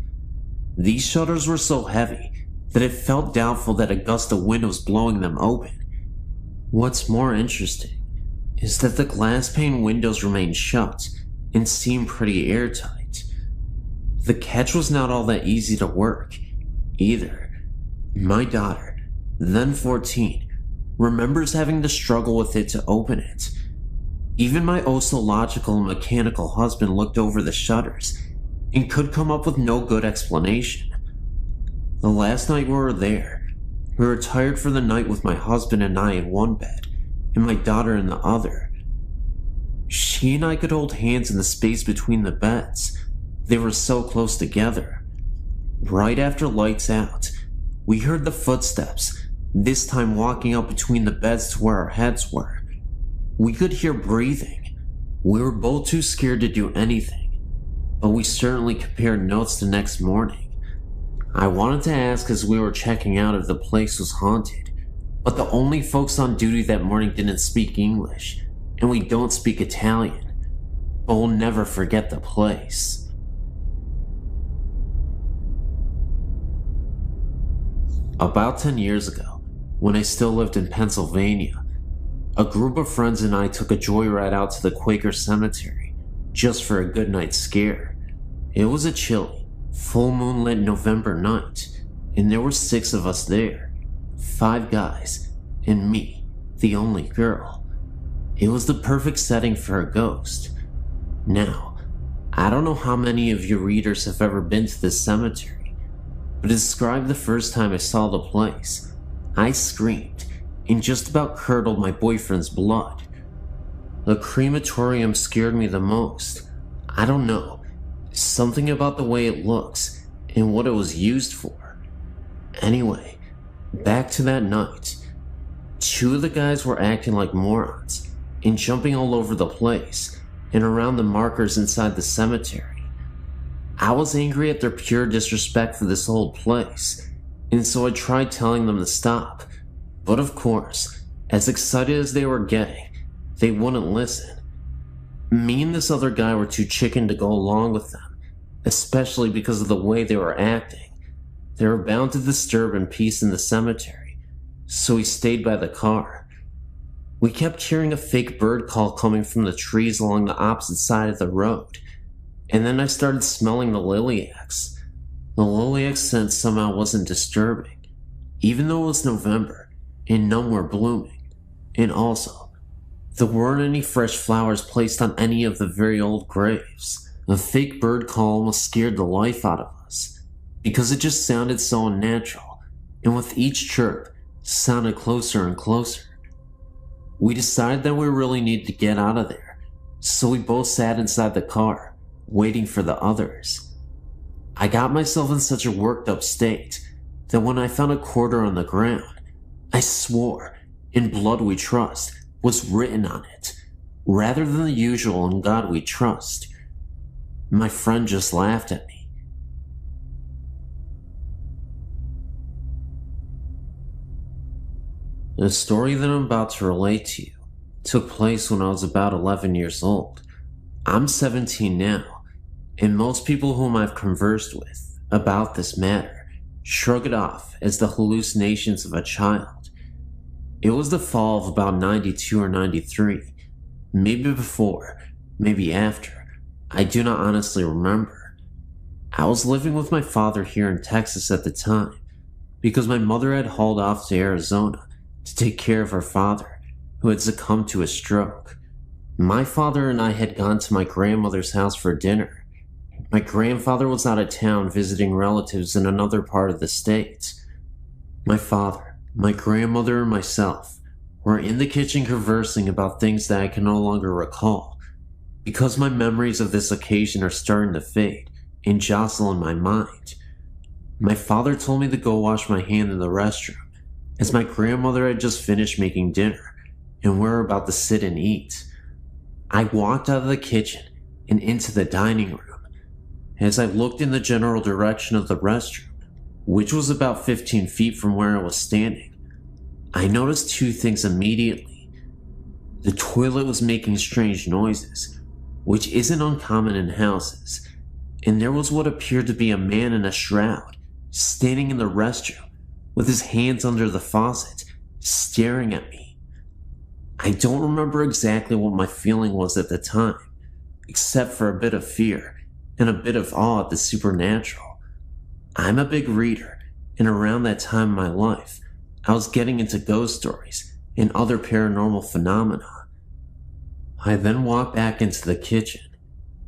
these shutters were so heavy that it felt doubtful that a gust of wind was blowing them open. What's more interesting is that the glass pane windows remained shut and seemed pretty airtight. The catch was not all that easy to work, either. My daughter, then 14, remembers having to struggle with it to open it. Even my logical and mechanical husband looked over the shutters and could come up with no good explanation. The last night we were there, we retired for the night with my husband and I in one bed, and my daughter in the other. She and I could hold hands in the space between the beds. They were so close together. Right after lights out, we heard the footsteps, this time walking up between the beds to where our heads were. We could hear breathing. We were both too scared to do anything, but we certainly compared notes the next morning. I wanted to ask as we were checking out if the place was haunted, but the only folks on duty that morning didn't speak English, and we don't speak Italian, but we'll never forget the place. About 10 years ago, when I still lived in Pennsylvania, a group of friends and I took a joyride out to the Quaker Cemetery, just for a good night scare. It was a chilly, full moonlit November night, and there were 6 of us there, 5 guys, and me, the only girl. It was the perfect setting for a ghost. Now, I don't know how many of your readers have ever been to this cemetery, but to describe the first time I saw the place, I screamed and just about curdled my boyfriend's blood. The crematorium scared me the most. I don't know, something about the way it looks and what it was used for. Anyway, back to that night. 2 of the guys were acting like morons and jumping all over the place and around the markers inside the cemetery. I was angry at their pure disrespect for this old place, and so I tried telling them to stop. But of course, as excited as they were getting, they wouldn't listen. Me and this other guy were too chicken to go along with them, especially because of the way they were acting. They were bound to disturb peace in the cemetery, so we stayed by the car. We kept hearing a fake bird call coming from the trees along the opposite side of the road, and then I started smelling the lilacs. The lilac scent somehow wasn't disturbing, even though it was November and none were blooming. And also, there weren't any fresh flowers placed on any of the very old graves. The fake bird call almost scared the life out of us, because it just sounded so unnatural, and with each chirp, sounded closer and closer. We decided that we really needed to get out of there, so we both sat inside the car, waiting for the others. I got myself in such a worked up state that when I found a quarter on the ground, I swore, "In blood we trust," was written on it, rather than the usual "In God we trust." My friend just laughed at me. The story that I'm about to relate to you took place when I was about 11 years old. I'm 17 now, and most people whom I've conversed with about this matter shrug it off as the hallucinations of a child. It was the fall of about 92 or 93, maybe before, maybe after. I do not honestly remember. I was living with my father here in Texas at the time, because my mother had hauled off to Arizona to take care of her father, who had succumbed to a stroke. My father and I had gone to my grandmother's house for dinner. My grandfather was out of town visiting relatives in another part of the state. My father, my grandmother, and myself were in the kitchen conversing about things that I can no longer recall, because my memories of this occasion are starting to fade and jostle in my mind. My father told me to go wash my hand in the restroom, as my grandmother had just finished making dinner, and we were about to sit and eat. I walked out of the kitchen and into the dining room. As I looked in the general direction of the restroom, which was about 15 feet from where I was standing, I noticed two things immediately. The toilet was making strange noises, which isn't uncommon in houses, and there was what appeared to be a man in a shroud standing in the restroom with his hands under the faucet, staring at me. I don't remember exactly what my feeling was at the time, except for a bit of fear and a bit of awe at the supernatural. I'm a big reader, and around that time in my life, I was getting into ghost stories and other paranormal phenomena. I then walked back into the kitchen,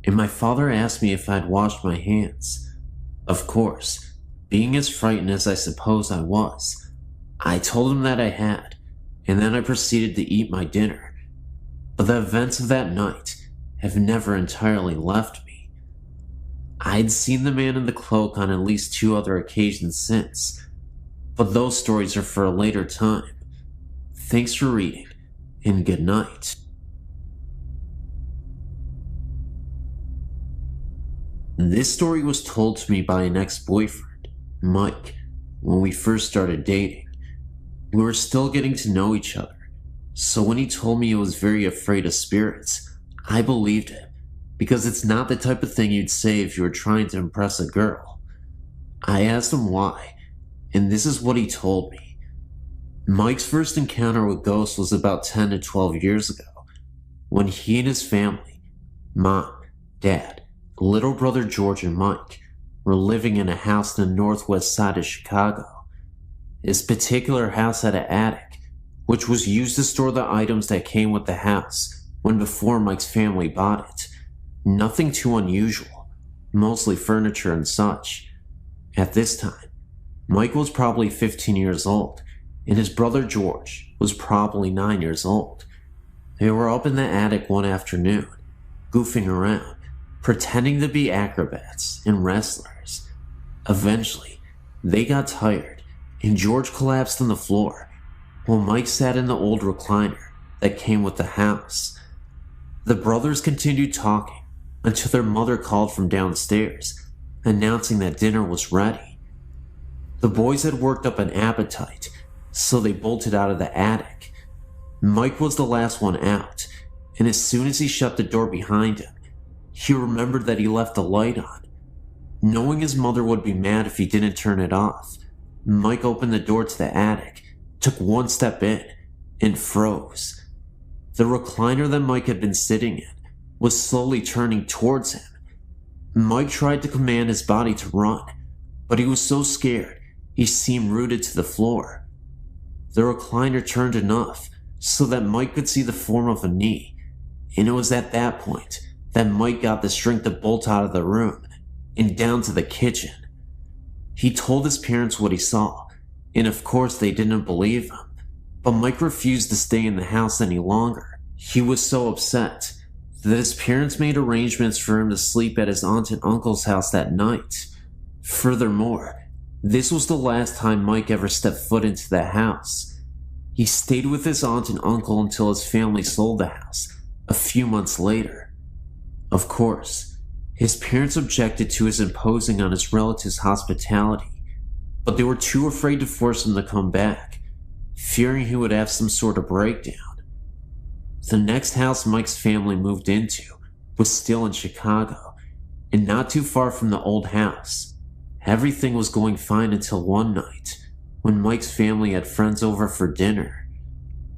and my father asked me if I'd washed my hands. Of course, being as frightened as I suppose I was, I told him that I had, and then I proceeded to eat my dinner. But the events of that night have never entirely left me. I'd seen the man in the cloak on at least 2 other occasions since, but those stories are for a later time. Thanks for reading, and good night. This story was told to me by an ex-boyfriend, Mike, when we first started dating. We were still getting to know each other, so when he told me he was very afraid of spirits, I believed him, because it's not the type of thing you'd say if you were trying to impress a girl. I asked him why, and this is what he told me. Mike's first encounter with ghosts was about 10 to 12 years ago, when he and his family, mom, dad, little brother George and Mike, were living in a house in the northwest side of Chicago. This particular house had an attic, which was used to store the items that came with the house when before Mike's family bought it. Nothing too unusual, mostly furniture and such. At this time, Mike was probably 15 years old, and his brother George was probably 9 years old. They were up in the attic one afternoon, goofing around, pretending to be acrobats and wrestlers. Eventually, they got tired, and George collapsed on the floor, while Mike sat in the old recliner that came with the house. The brothers continued talking until their mother called from downstairs, announcing that dinner was ready. The boys had worked up an appetite, so they bolted out of the attic. Mike was the last one out, and as soon as he shut the door behind him, he remembered that he left the light on. Knowing his mother would be mad if he didn't turn it off, Mike opened the door to the attic, took one step in, and froze. The recliner that Mike had been sitting in was slowly turning towards him. Mike tried to command his body to run, but he was so scared he seemed rooted to the floor. The recliner turned enough so that Mike could see the form of a knee, and it was at that point that Mike got the strength to bolt out of the room and down to the kitchen. He told his parents what he saw, and of course they didn't believe him, but Mike refused to stay in the house any longer. He was so upset that his parents made arrangements for him to sleep at his aunt and uncle's house that night. Furthermore, this was the last time Mike ever stepped foot into the house. He stayed with his aunt and uncle until his family sold the house a few months later. Of course, his parents objected to his imposing on his relatives' hospitality, but they were too afraid to force him to come back, fearing he would have some sort of breakdown. The next house Mike's family moved into was still in Chicago, and not too far from the old house. Everything was going fine until one night, when Mike's family had friends over for dinner.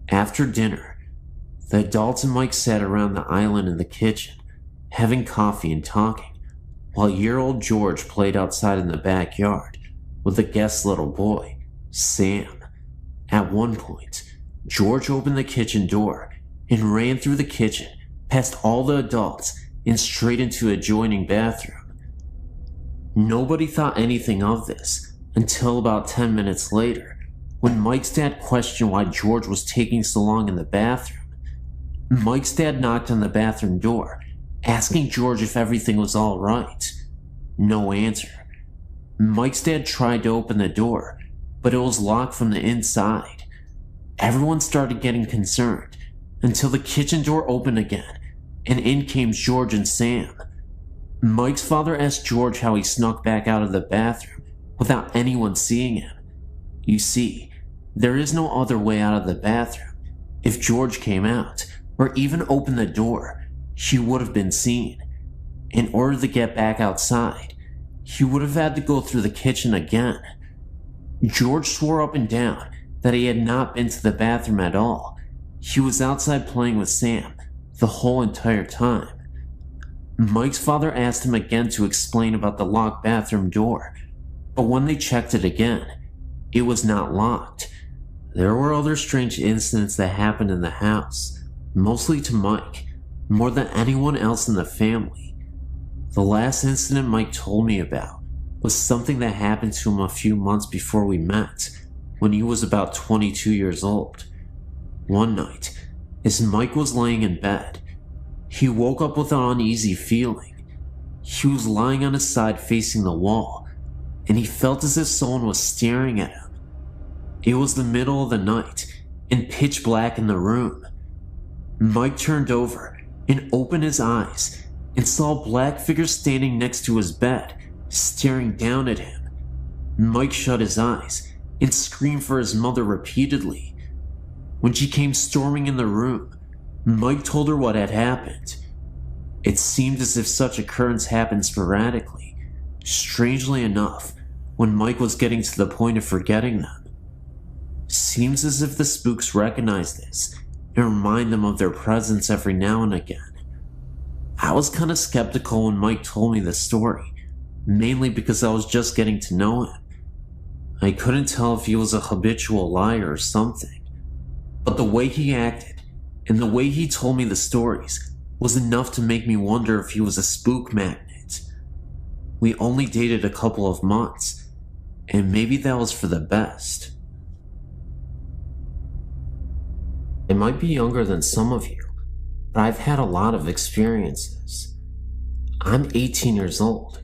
After dinner, the adults and Mike sat around the island in the kitchen, having coffee and talking, while year-old George played outside in the backyard with the guest's little boy, Sam. At one point, George opened the kitchen door and ran through the kitchen, past all the adults, and straight into the adjoining bathroom. Nobody thought anything of this until about 10 minutes later, when Mike's dad questioned why George was taking so long in the bathroom. Mike's dad knocked on the bathroom door, asking George if everything was all right. No answer. Mike's dad tried to open the door, but it was locked from the inside. Everyone started getting concerned until the kitchen door opened again, and in came George and Sam. Mike's father asked George how he snuck back out of the bathroom without anyone seeing him. You see, there is no other way out of the bathroom. If George came out, or even opened the door, he would have been seen. In order to get back outside, he would have had to go through the kitchen again. George swore up and down that he had not been to the bathroom at all. He was outside playing with Sam the whole entire time. Mike's father asked him again to explain about the locked bathroom door, but when they checked it again, it was not locked. There were other strange incidents that happened in the house, mostly to Mike, more than anyone else in the family. The last incident Mike told me about was something that happened to him a few months before we met, when he was about 22 years old. One night, as Mike was laying in bed, he woke up with an uneasy feeling. He was lying on his side facing the wall, and he felt as if someone was staring at him. It was the middle of the night, and pitch black in the room. Mike turned over and opened his eyes and saw a black figure standing next to his bed, staring down at him. Mike shut his eyes and screamed for his mother repeatedly. When she came storming in the room, Mike told her what had happened. It seemed as if such occurrence happened sporadically, strangely enough, when Mike was getting to the point of forgetting them. Seems as if the spooks recognize this and remind them of their presence every now and again. I was kinda skeptical when Mike told me the story, mainly because I was just getting to know him. I couldn't tell if he was a habitual liar or something, but the way he acted and the way he told me the stories was enough to make me wonder if he was a spook magnet. We only dated a couple of months, and maybe that was for the best. I might be younger than some of you, but I've had a lot of experiences. I'm 18 years old.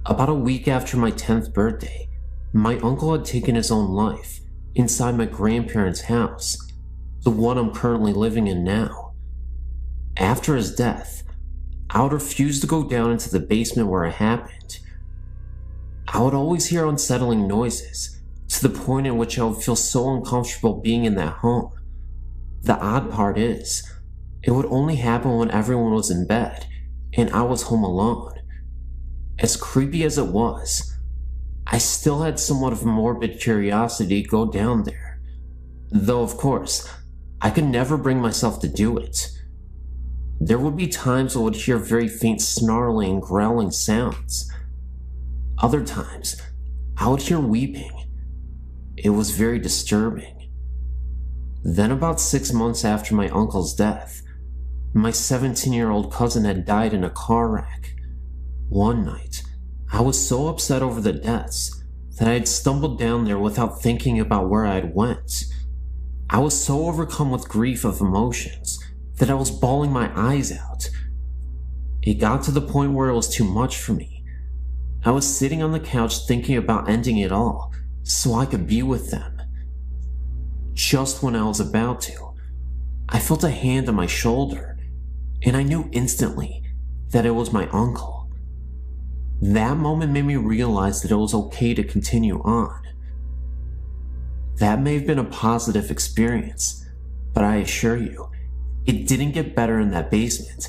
About a week after my 10th birthday, my uncle had taken his own life inside my grandparents' house, the one I'm currently living in now. After his death, I would refuse to go down into the basement where it happened. I would always hear unsettling noises, to the point in which I would feel so uncomfortable being in that home. The odd part is, it would only happen when everyone was in bed and I was home alone. As creepy as it was, I still had somewhat of a morbid curiosity to go down there. Though, of course, I could never bring myself to do it. There would be times I would hear very faint snarling and growling sounds. Other times, I would hear weeping. It was very disturbing. Then about 6 months after my uncle's death, my 17-year-old cousin had died in a car wreck. One night, I was so upset over the deaths that I had stumbled down there without thinking about where I had went. I was so overcome with grief of emotions that I was bawling my eyes out. It got to the point where it was too much for me. I was sitting on the couch thinking about ending it all so I could be with them. Just when I was about to, I felt a hand on my shoulder, and I knew instantly that it was my uncle. That moment made me realize that it was okay to continue on. That may have been a positive experience, but I assure you, it didn't get better in that basement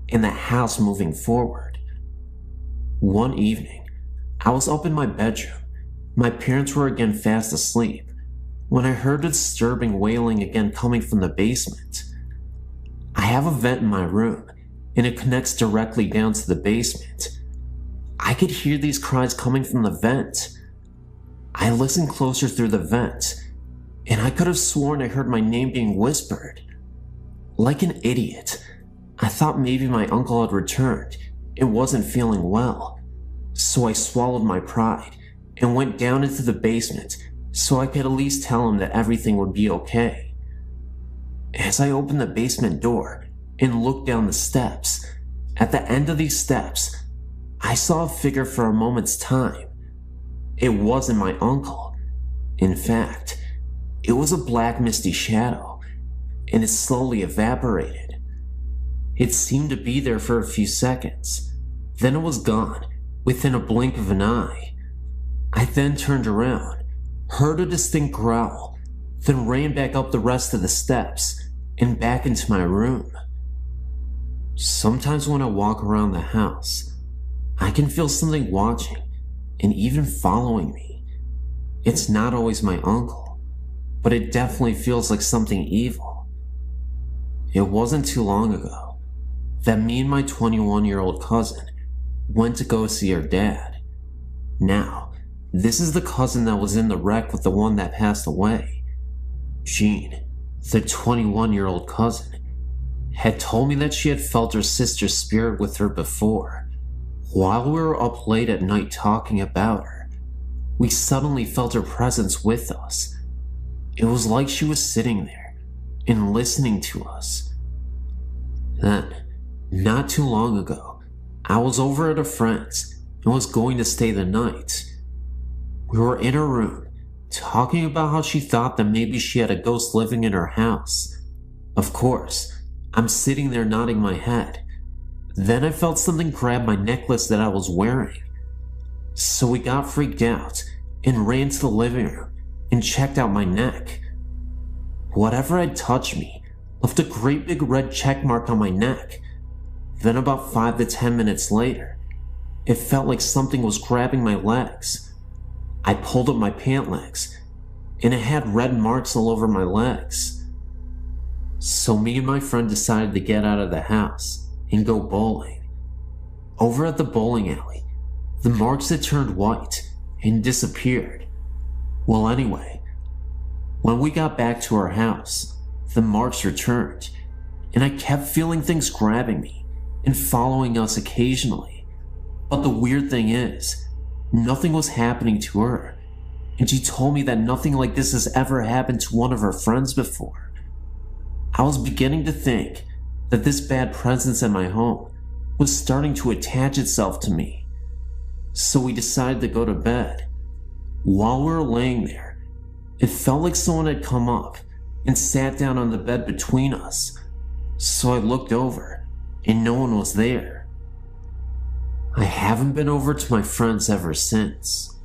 and that house moving forward. One evening, I was up in my bedroom. My parents were again fast asleep when I heard a disturbing wailing again coming from the basement. I have a vent in my room, and it connects directly down to the basement. I could hear these cries coming from the vent. I listened closer through the vent, and I could have sworn I heard my name being whispered. Like an idiot, I thought maybe my uncle had returned and wasn't feeling well, so I swallowed my pride and went down into the basement so I could at least tell him that everything would be okay. As I opened the basement door and looked down the steps, at the end of these steps, I saw a figure for a moment's time. It wasn't my uncle. In fact, it was a black misty shadow, and it slowly evaporated. It seemed to be there for a few seconds. Then it was gone, within a blink of an eye. I then turned around, heard a distinct growl, then ran back up the rest of the steps and back into my room. Sometimes when I walk around the house, I can feel something watching and even following me. It's not always my uncle, but it definitely feels like something evil. It wasn't too long ago that me and my 21-year-old cousin went to go see her dad. Now, this is the cousin that was in the wreck with the one that passed away. Jean, the 21-year-old cousin, had told me that she had felt her sister's spirit with her before. While we were up late at night talking about her, we suddenly felt her presence with us. It was like she was sitting there and listening to us. Then, not too long ago, I was over at a friend's and was going to stay the night. We were in her room, talking about how she thought that maybe she had a ghost living in her house. Of course, I'm sitting there nodding my head. Then I felt something grab my necklace that I was wearing. So we got freaked out and ran to the living room and checked out my neck. Whatever had touched me left a great big red check mark on my neck. Then about 5 to 10 minutes later, it felt like something was grabbing my legs. I pulled up my pant legs, and it had red marks all over my legs. So me and my friend decided to get out of the house and go bowling. Over at the bowling alley, the marks had turned white and disappeared. Well, anyway, when we got back to our house, the marks returned, and I kept feeling things grabbing me and following us occasionally. But the weird thing is, nothing was happening to her, and she told me that nothing like this has ever happened to one of her friends before. I was beginning to think that this bad presence in my home was starting to attach itself to me. So we decided to go to bed. While we were laying there, it felt like someone had come up and sat down on the bed between us. So I looked over, and no one was there. I haven't been over to my friend's ever since.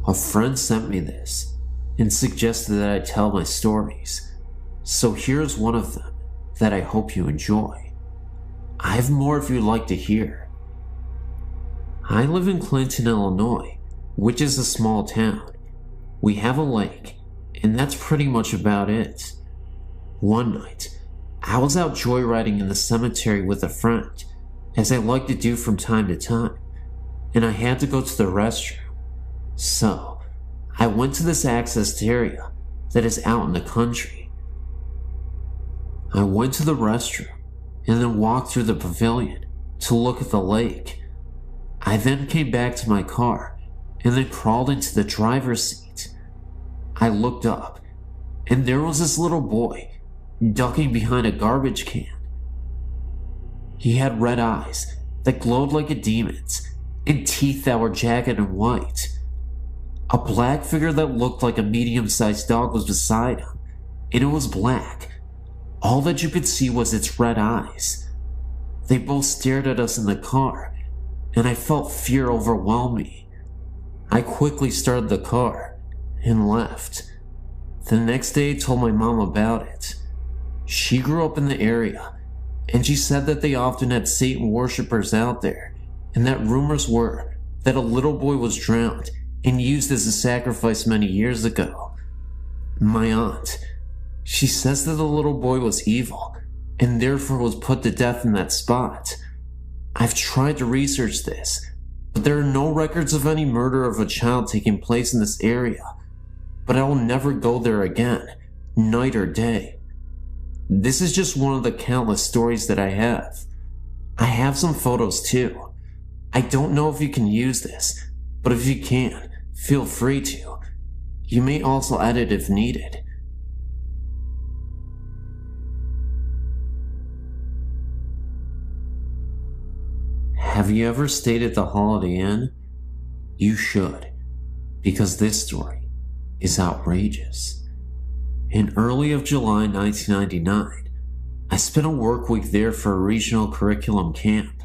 A friend sent me this and suggested that I tell my stories, so here's one of them that I hope you enjoy. I have more if you'd like to hear. I live in Clinton, Illinois, which is a small town. We have a lake, and that's pretty much about it. One night, I was out joyriding in the cemetery with a friend, as I like to do from time to time, and I had to go to the restroom. So, I went to this accessed area that is out in the country. I went to the restroom and then walked through the pavilion to look at the lake. I then came back to my car and then crawled into the driver's seat. I looked up, and there was this little boy ducking behind a garbage can. He had red eyes that glowed like a demon's and teeth that were jagged and white. A black figure that looked like a medium-sized dog was beside him, and it was black. All that you could see was its red eyes. They both stared at us in the car, and I felt fear overwhelm me. I quickly started the car and left. The next day I told my mom about it. She grew up in the area, and she said that they often had Satan worshippers out there, and that rumors were that a little boy was drowned and used as a sacrifice many years ago. My aunt, she says that the little boy was evil, and therefore was put to death in that spot. I've tried to research this, but there are no records of any murder of a child taking place in this area. But I will never go there again, night or day. This is just one of the countless stories that I have. I have some photos too. I don't know if you can use this, but if you can, feel free to. You may also edit if needed. Have you ever stayed at the Holiday Inn? You should, because this story is outrageous. In early of July 1999, I spent a work week there for a regional curriculum camp.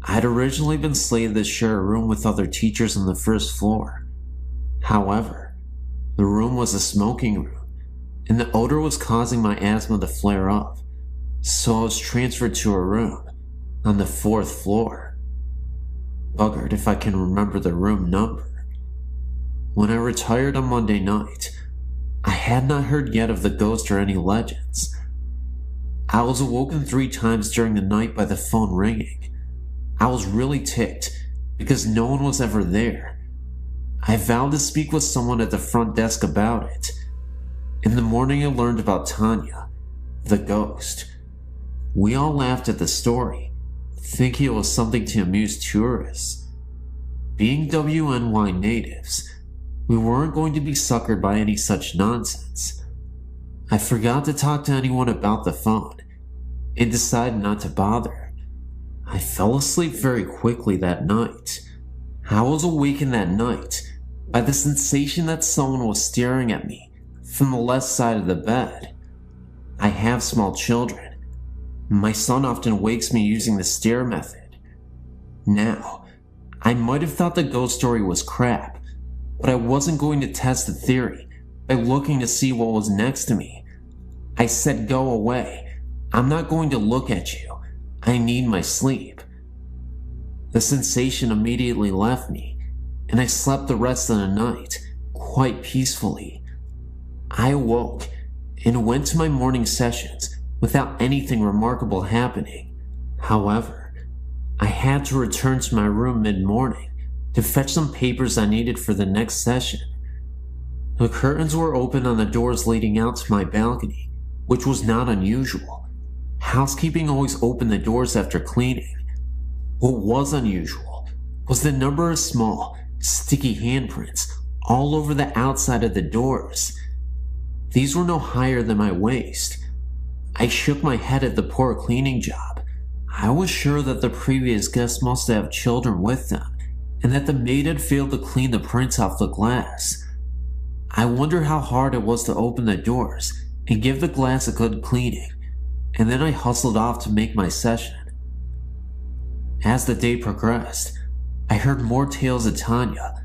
I had originally been slated to share a room with other teachers on the first floor. However, the room was a smoking room, and the odor was causing my asthma to flare up, so I was transferred to a room on the 4th floor. Buggered if I can remember the room number. When I retired on Monday night, I had not heard yet of the ghost or any legends. I was awoken 3 times during the night by the phone ringing. I was really ticked because no one was ever there. I vowed to speak with someone at the front desk about it. In the morning I learned about Tanya, the ghost. We all laughed at the story, thinking it was something to amuse tourists. Being WNY natives, we weren't going to be suckered by any such nonsense. I forgot to talk to anyone about the phone and decided not to bother. I fell asleep very quickly that night. I was awakened that night by the sensation that someone was staring at me from the left side of the bed. I have small children. My son often wakes me using the stare method. Now, I might have thought the ghost story was crap, but I wasn't going to test the theory by looking to see what was next to me. I said, "Go away. I'm not going to look at you. I need my sleep." The sensation immediately left me, and I slept the rest of the night quite peacefully. I awoke and went to my morning sessions without anything remarkable happening. However, I had to return to my room mid-morning to fetch some papers I needed for the next session. The curtains were open on the doors leading out to my balcony, which was not unusual. Housekeeping always opened the doors after cleaning. What was unusual was the number of small, sticky handprints all over the outside of the doors. These were no higher than my waist. I shook my head at the poor cleaning job. I was sure that the previous guests must have children with them, and that the maid had failed to clean the prints off the glass. I wonder how hard it was to open the doors and give the glass a good cleaning, and then I hustled off to make my session. As the day progressed, I heard more tales of Tanya,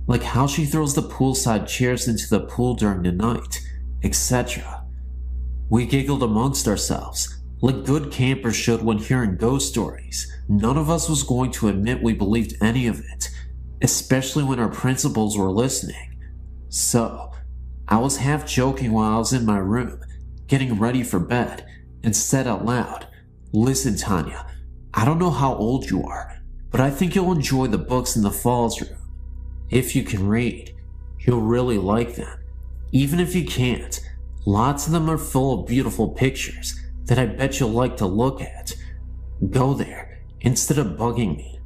like how she throws the poolside chairs into the pool during the night, etc. We giggled amongst ourselves, like good campers should when hearing ghost stories. None of us was going to admit we believed any of it, especially when our principals were listening. So, I was half joking while I was in my room, getting ready for bed, and said out loud, "Listen, Tanya, I don't know how old you are, but I think you'll enjoy the books in the Falls room. If you can read, you'll really like them. Even if you can't, lots of them are full of beautiful pictures that I bet you'll like to look at. Go there instead of bugging me."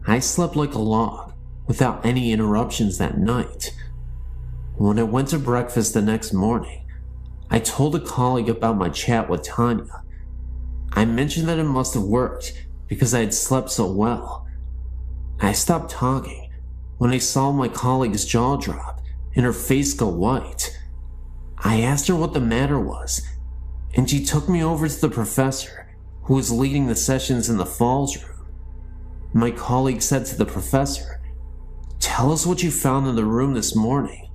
I slept like a log, without any interruptions that night. When I went to breakfast the next morning, I told a colleague about my chat with Tanya. I mentioned that it must have worked because I had slept so well. I stopped talking when I saw my colleague's jaw drop and her face go white. I asked her what the matter was, and she took me over to the professor who was leading the sessions in the Falls room. My colleague said to the professor, "Tell us what you found in the room this morning."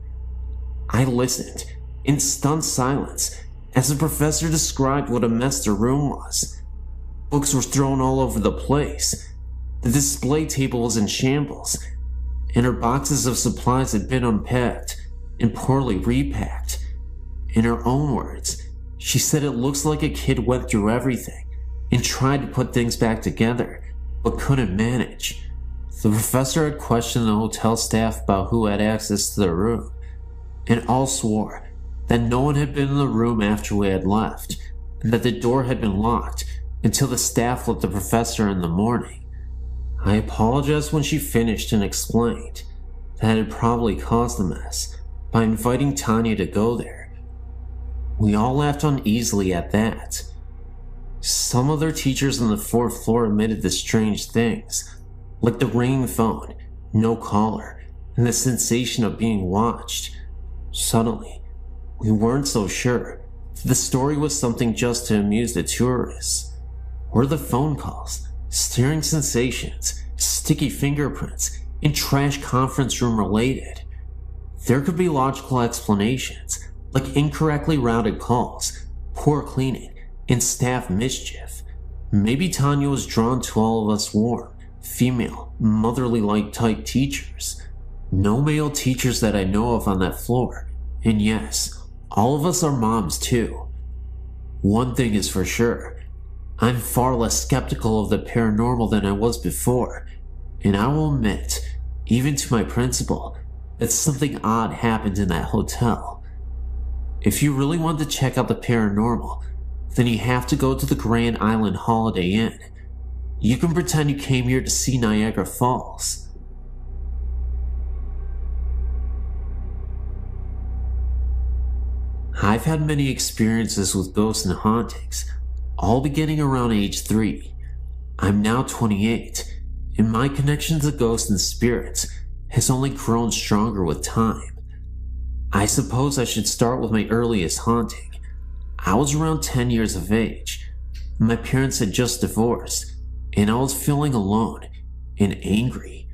I listened in stunned silence as the professor described what a mess the room was. Books were thrown all over the place. The display table was in shambles, and her boxes of supplies had been unpacked and poorly repacked. In her own words, she said it looks like a kid went through everything and tried to put things back together, but couldn't manage. The professor had questioned the hotel staff about who had access to the room, and all swore that no one had been in the room after we had left, and that the door had been locked until the staff let the professor in the morning. I apologized when she finished and explained that it had probably caused the mess by inviting Tanya to go there. We all laughed uneasily at that. Some other teachers on the 4th floor admitted to strange things, like the ringing phone, no caller, and the sensation of being watched. Suddenly, we weren't so sure if the story was something just to amuse the tourists, or the phone calls, stirring sensations, sticky fingerprints, and trash conference room related. There could be logical explanations, like incorrectly routed calls, poor cleaning, and staff mischief. Maybe Tanya was drawn to all of us warm, female, motherly-like type teachers. No male teachers that I know of on that floor, and yes, all of us are moms too. One thing is for sure, I'm far less skeptical of the paranormal than I was before, and I will admit, even to my principal, that something odd happened in that hotel. If you really want to check out the paranormal, then you have to go to the Grand Island Holiday Inn. You can pretend you came here to see Niagara Falls. I've had many experiences with ghosts and hauntings, all beginning around age 3. I'm now 28, and my connection to ghosts and spirits has only grown stronger with time. I suppose I should start with my earliest haunting. I was around 10 years of age. My parents had just divorced, and I was feeling alone and angry.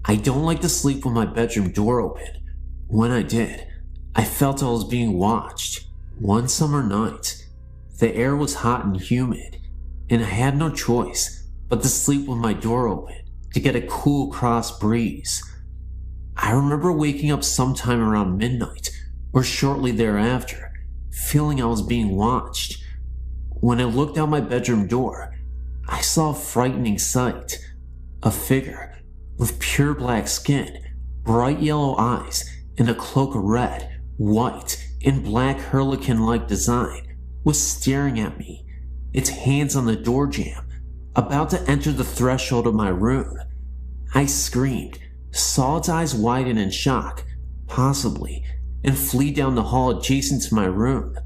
I don't like to sleep with my bedroom door open. When I did, I felt I was being watched. One summer night, the air was hot and humid, and I had no choice but to sleep with my door open to get a cool cross breeze. I remember waking up sometime around midnight or shortly thereafter, feeling I was being watched. When I looked out my bedroom door, I saw a frightening sight. A figure with pure black skin, bright yellow eyes, and a cloak of red, white, and black harlequin-like design was staring at me, its hands on the door jamb, about to enter the threshold of my room. I screamed, saw its eyes widen in shock, possibly, and flee down the hall adjacent to my room.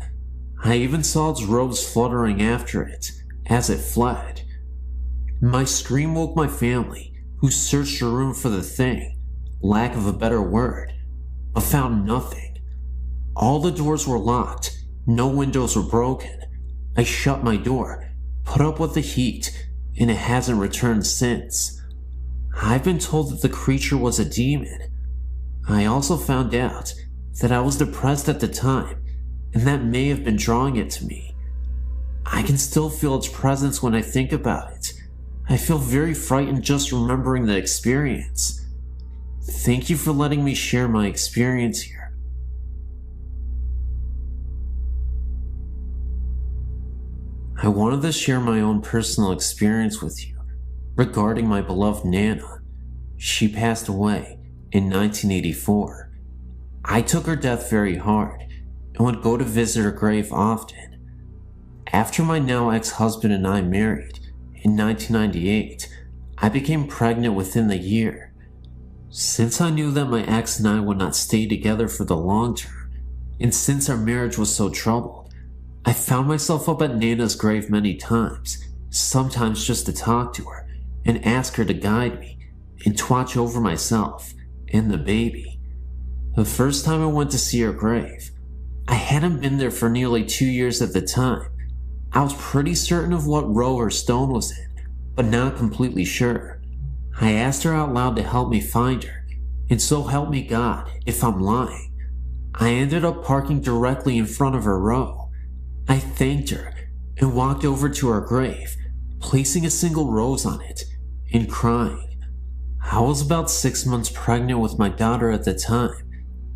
I even saw its robes fluttering after it as it fled. My scream woke my family, who searched the room for the thing, lack of a better word, but found nothing. All the doors were locked, no windows were broken. I shut my door, put up with the heat, and it hasn't returned since. I've been told that the creature was a demon. I also found out that I was depressed at the time, and that may have been drawing it to me. I can still feel its presence when I think about it. I feel very frightened just remembering the experience. Thank you for letting me share my experience here. I wanted to share my own personal experience with you regarding my beloved Nana. She passed away in 1984. I took her death very hard and would go to visit her grave often. After my now ex-husband and I married in 1998, I became pregnant within the year. Since I knew that my ex and I would not stay together for the long term, and since our marriage was so troubled, I found myself up at Nana's grave many times, sometimes just to talk to her and ask her to guide me and to watch over myself and the baby. The first time I went to see her grave, I hadn't been there for nearly 2 years at the time. I was pretty certain of what row her stone was in, but not completely sure. I asked her out loud to help me find her, and so help me God if I'm lying. I ended up parking directly in front of her row. I thanked her and walked over to her grave, placing a single rose on it and crying. I was about 6 months pregnant with my daughter at the time,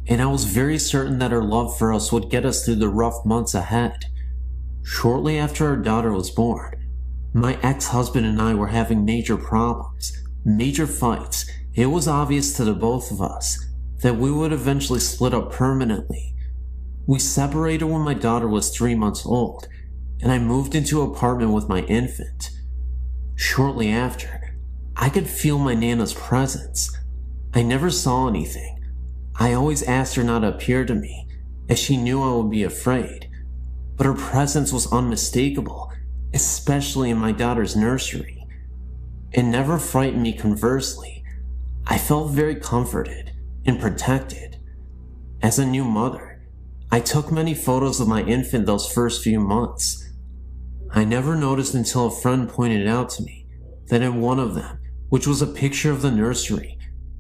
and I was very certain that her love for us would get us through the rough months ahead. Shortly after our daughter was born, my ex-husband and I were having major problems, major fights. It was obvious to the both of us that we would eventually split up permanently. We separated when my daughter was 3 months old, and I moved into an apartment with my infant. Shortly after, I could feel my Nana's presence. I never saw anything. I always asked her not to appear to me, as she knew I would be afraid, but her presence was unmistakable, especially in my daughter's nursery. It never frightened me. Conversely, I felt very comforted and protected. As a new mother, I took many photos of my infant those first few months. I never noticed until a friend pointed out to me that in one of them, which was a picture of the nursery,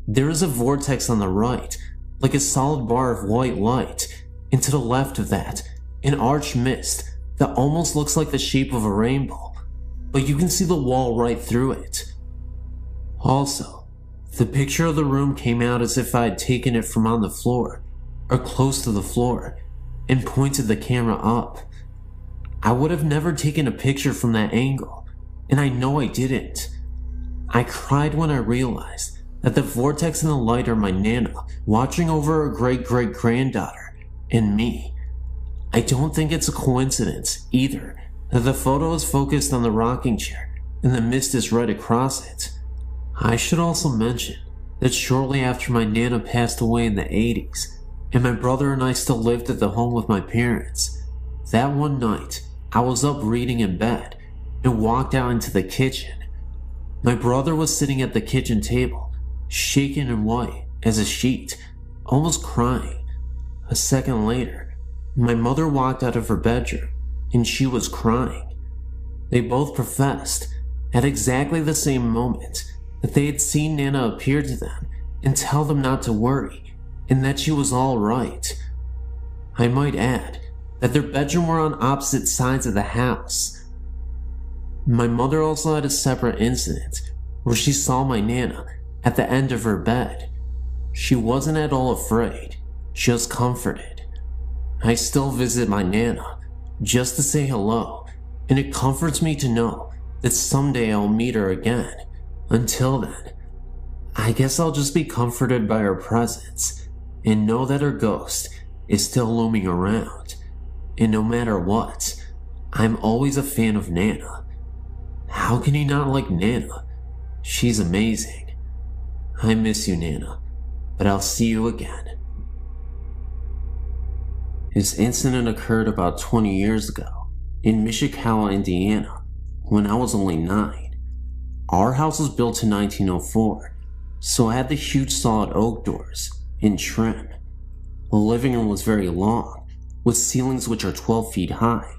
there is a vortex on the right, like a solid bar of white light, and to the left of that, an arched mist that almost looks like the shape of a rainbow, but you can see the wall right through it. Also, the picture of the room came out as if I had taken it from on the floor, or close to the floor, and pointed the camera up. I would have never taken a picture from that angle, and I know I didn't. I cried when I realized that the vortex and the light are my Nana watching over her great-great-granddaughter and me. I don't think it's a coincidence, either, that the photo is focused on the rocking chair and the mist is right across it. I should also mention that shortly after my Nana passed away in the 80s, and my brother and I still lived at the home with my parents, that one night I was up reading in bed and walked out into the kitchen. My brother was sitting at the kitchen table, shaken and white as a sheet, almost crying. A second later, my mother walked out of her bedroom, and she was crying. They both professed, at exactly the same moment, that they had seen Nana appear to them and tell them not to worry, and that she was all right. I might add that their bedrooms were on opposite sides of the house. My mother also had a separate incident where she saw my Nana at the end of her bed. She wasn't at all afraid, just comforted. I still visit my Nana just to say hello, and it comforts me to know that someday I'll meet her again. Until then, I guess I'll just be comforted by her presence and know that her ghost is still looming around. And no matter what, I'm always a fan of Nana. How can you not like Nana? She's amazing. I miss you, Nana, but I'll see you again. This incident occurred about 20 years ago in Mishikawa, Indiana, when I was only 9. Our house was built in 1904, so it had the huge solid oak doors and trim. The living room was very long, with ceilings which are 12 feet high.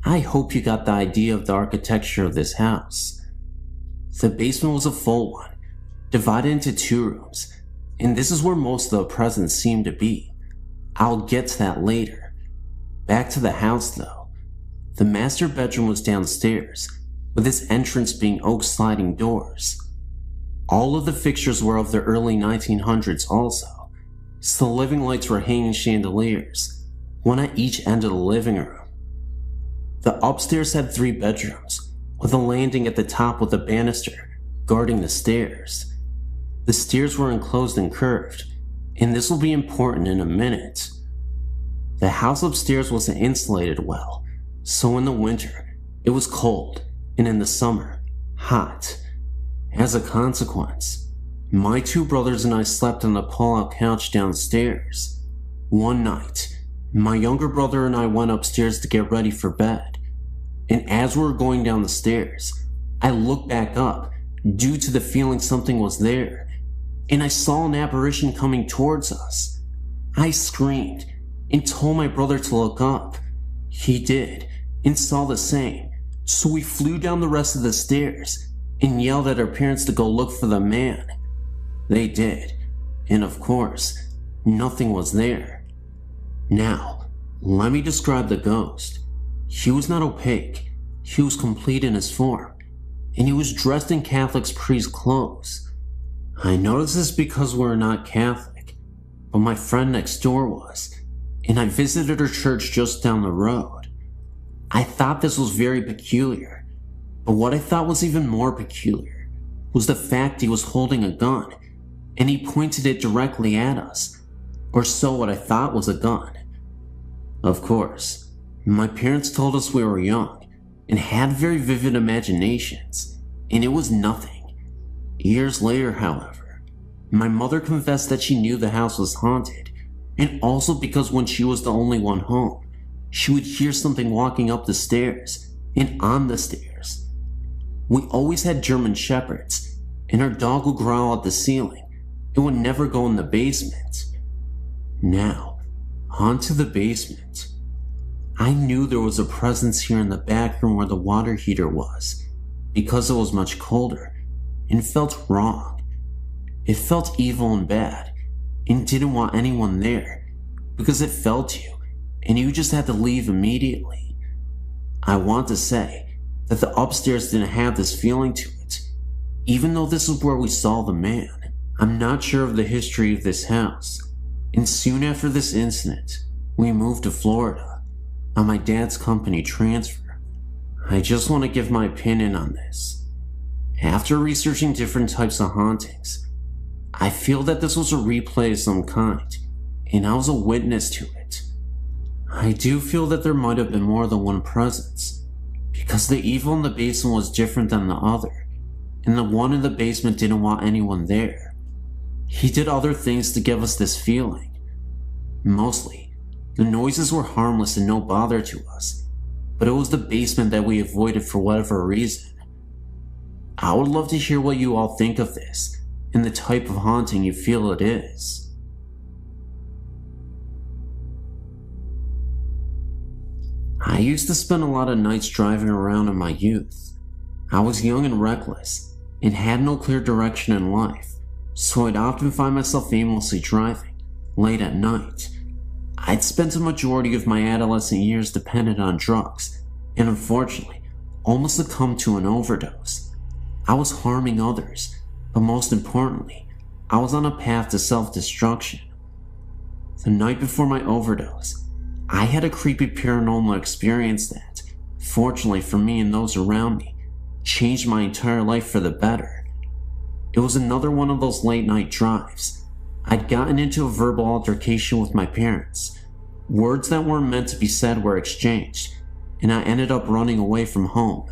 I hope you got the idea of the architecture of this house. The basement was a full one, divided into 2 rooms, and this is where most of the presents seem to be. I'll get to that later. Back to the house though. The master bedroom was downstairs, with its entrance being oak sliding doors. All of the fixtures were of the early 1900s also, so the living lights were hanging chandeliers, one at each end of the living room. The upstairs had 3 bedrooms, with a landing at the top with a banister guarding the stairs. The stairs were enclosed and curved, and this will be important in a minute. The house upstairs wasn't insulated well, so in the winter it was cold, and in the summer, hot. As a consequence, my 2 brothers and I slept on the pull-out couch downstairs. One night, my younger brother and I went upstairs to get ready for bed, and as we were going down the stairs, I looked back up due to the feeling something was there, and I saw an apparition coming towards us. I screamed and told my brother to look up. He did, and saw the same, so we flew down the rest of the stairs and yelled at our parents to go look for the man. They did, and of course, nothing was there. Now, let me describe the ghost. He was not opaque, he was complete in his form, and he was dressed in Catholic priest clothes. I noticed this because we're not Catholic, but my friend next door was, and I visited her church just down the road. I thought this was very peculiar, but what I thought was even more peculiar was the fact he was holding a gun, and he pointed it directly at us, or so what I thought was a gun. Of course, my parents told us we were young and had very vivid imaginations, and it was nothing. Years later, however, my mother confessed that she knew the house was haunted, and also because when she was the only one home, she would hear something walking up the stairs and on the stairs. We always had German shepherds, and our dog would growl at the ceiling and would never go in the basement. Now, on to the basement. I knew there was a presence here in the back room where the water heater was, because it was much colder, and felt wrong. It felt evil and bad, and didn't want anyone there, because it felt you, and you just had to leave immediately. I want to say that the upstairs didn't have this feeling to it, even though this is where we saw the man. I'm not sure of the history of this house, and soon after this incident, we moved to Florida on my dad's company transfer. I just want to give my opinion on this. After researching different types of hauntings, I feel that this was a replay of some kind, and I was a witness to it. I do feel that there might have been more than one presence, because the evil in the basement was different than the other, and the one in the basement didn't want anyone there. He did other things to give us this feeling. Mostly, the noises were harmless and no bother to us, but it was the basement that we avoided for whatever reason. I would love to hear what you all think of this, and the type of haunting you feel it is. I used to spend a lot of nights driving around in my youth. I was young and reckless, and had no clear direction in life, so I'd often find myself aimlessly driving, late at night. I'd spent a majority of my adolescent years dependent on drugs, and unfortunately, almost succumbed to an overdose. I was harming others, but most importantly, I was on a path to self-destruction. The night before my overdose, I had a creepy paranormal experience that, fortunately for me and those around me, changed my entire life for the better. It was another one of those late night drives. I'd gotten into a verbal altercation with my parents. Words that weren't meant to be said were exchanged, and I ended up running away from home.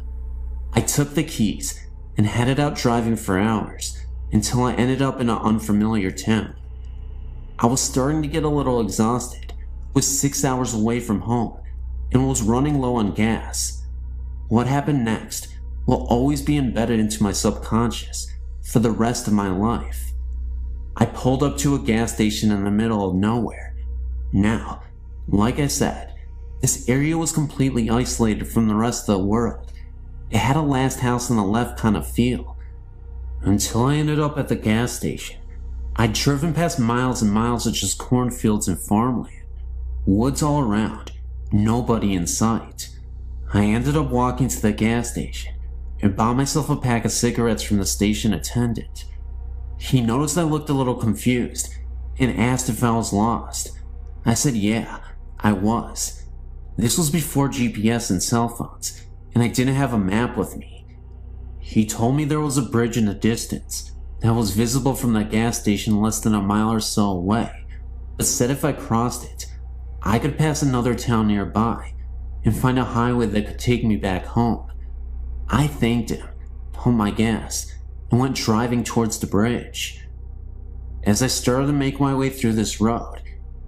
I took the keys and headed out driving for hours until I ended up in an unfamiliar town. I was starting to get a little exhausted, was 6 hours away from home, and was running low on gas. What happened next will always be embedded into my subconscious for the rest of my life. I pulled up to a gas station in the middle of nowhere. Now, like I said, this area was completely isolated from the rest of the world. It had a last house on the left kind of feel. Until I ended up at the gas station. I'd driven past miles and miles of just cornfields and farmland. Woods all around, nobody in sight. I ended up walking to the gas station and bought myself a pack of cigarettes from the station attendant. He noticed I looked a little confused and asked if I was lost. I said yeah, I was. This was before GPS and cell phones, and I didn't have a map with me. He told me there was a bridge in the distance that was visible from the gas station less than a mile or so away, but said if I crossed it, I could pass another town nearby and find a highway that could take me back home. I thanked him, pumped my gas, and went driving towards the bridge. As I started to make my way through this road,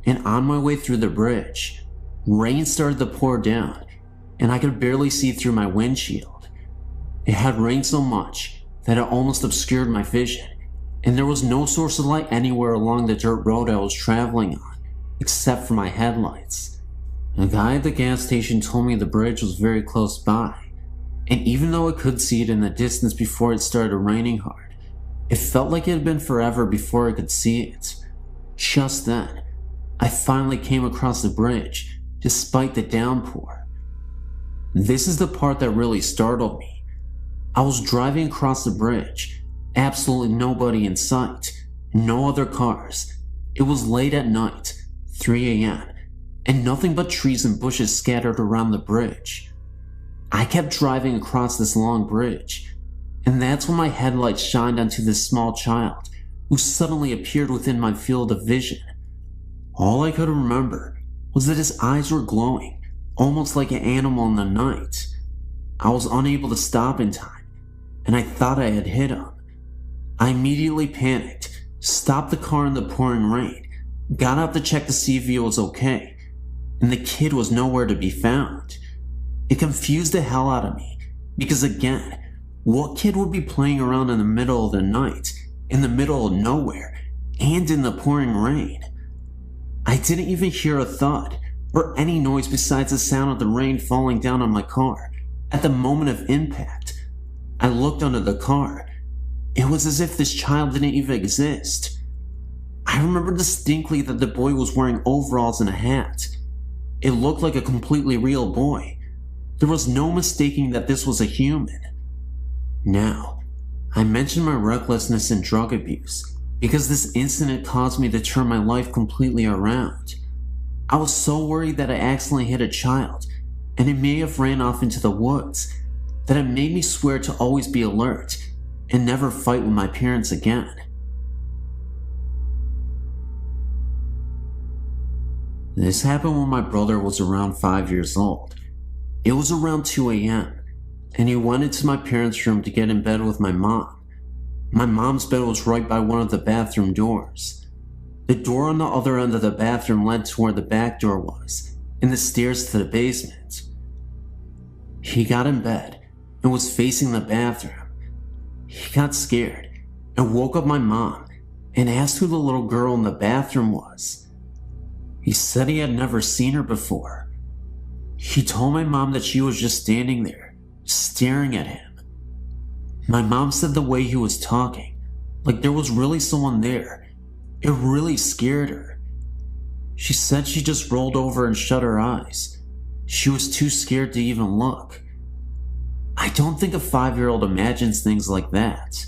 and on my way through the bridge, rain started to pour down, and I could barely see through my windshield. It had rained so much that it almost obscured my vision, and there was no source of light anywhere along the dirt road I was traveling on, except for my headlights. The guy at the gas station told me the bridge was very close by, and even though I could see it in the distance before it started raining hard, it felt like it had been forever before I could see it. Just then, I finally came across the bridge, despite the downpour. This is the part that really startled me. I was driving across the bridge, absolutely nobody in sight, no other cars. It was late at night, 3 a.m., and nothing but trees and bushes scattered around the bridge. I kept driving across this long bridge, and that's when my headlights shined onto this small child who suddenly appeared within my field of vision. All I could remember was that his eyes were glowing, almost like an animal in the night. I was unable to stop in time, and I thought I had hit him. I immediately panicked, stopped the car in the pouring rain, got out to check to see if he was okay, and the kid was nowhere to be found. It confused the hell out of me, because again, what kid would be playing around in the middle of the night, in the middle of nowhere, and in the pouring rain? I didn't even hear a thud or any noise besides the sound of the rain falling down on my car at the moment of impact. I looked under the car. It was as if this child didn't even exist. I remember distinctly that the boy was wearing overalls and a hat. It looked like a completely real boy. There was no mistaking that this was a human. Now, I mentioned my recklessness and drug abuse because this incident caused me to turn my life completely around. I was so worried that I accidentally hit a child and it may have ran off into the woods that it made me swear to always be alert and never fight with my parents again. This happened when my brother was around 5 years old. It was around 2 a.m. and he went into my parents' room to get in bed with my mom. My mom's bed was right by one of the bathroom doors. The door on the other end of the bathroom led to where the back door was, and the stairs to the basement. He got in bed and was facing the bathroom. He got scared and woke up my mom and asked who the little girl in the bathroom was. He said he had never seen her before. He told my mom that she was just standing there, staring at him. My mom said the way he was talking, like there was really someone there, it really scared her. She said she just rolled over and shut her eyes. She was too scared to even look. I don't think a 5-year-old imagines things like that.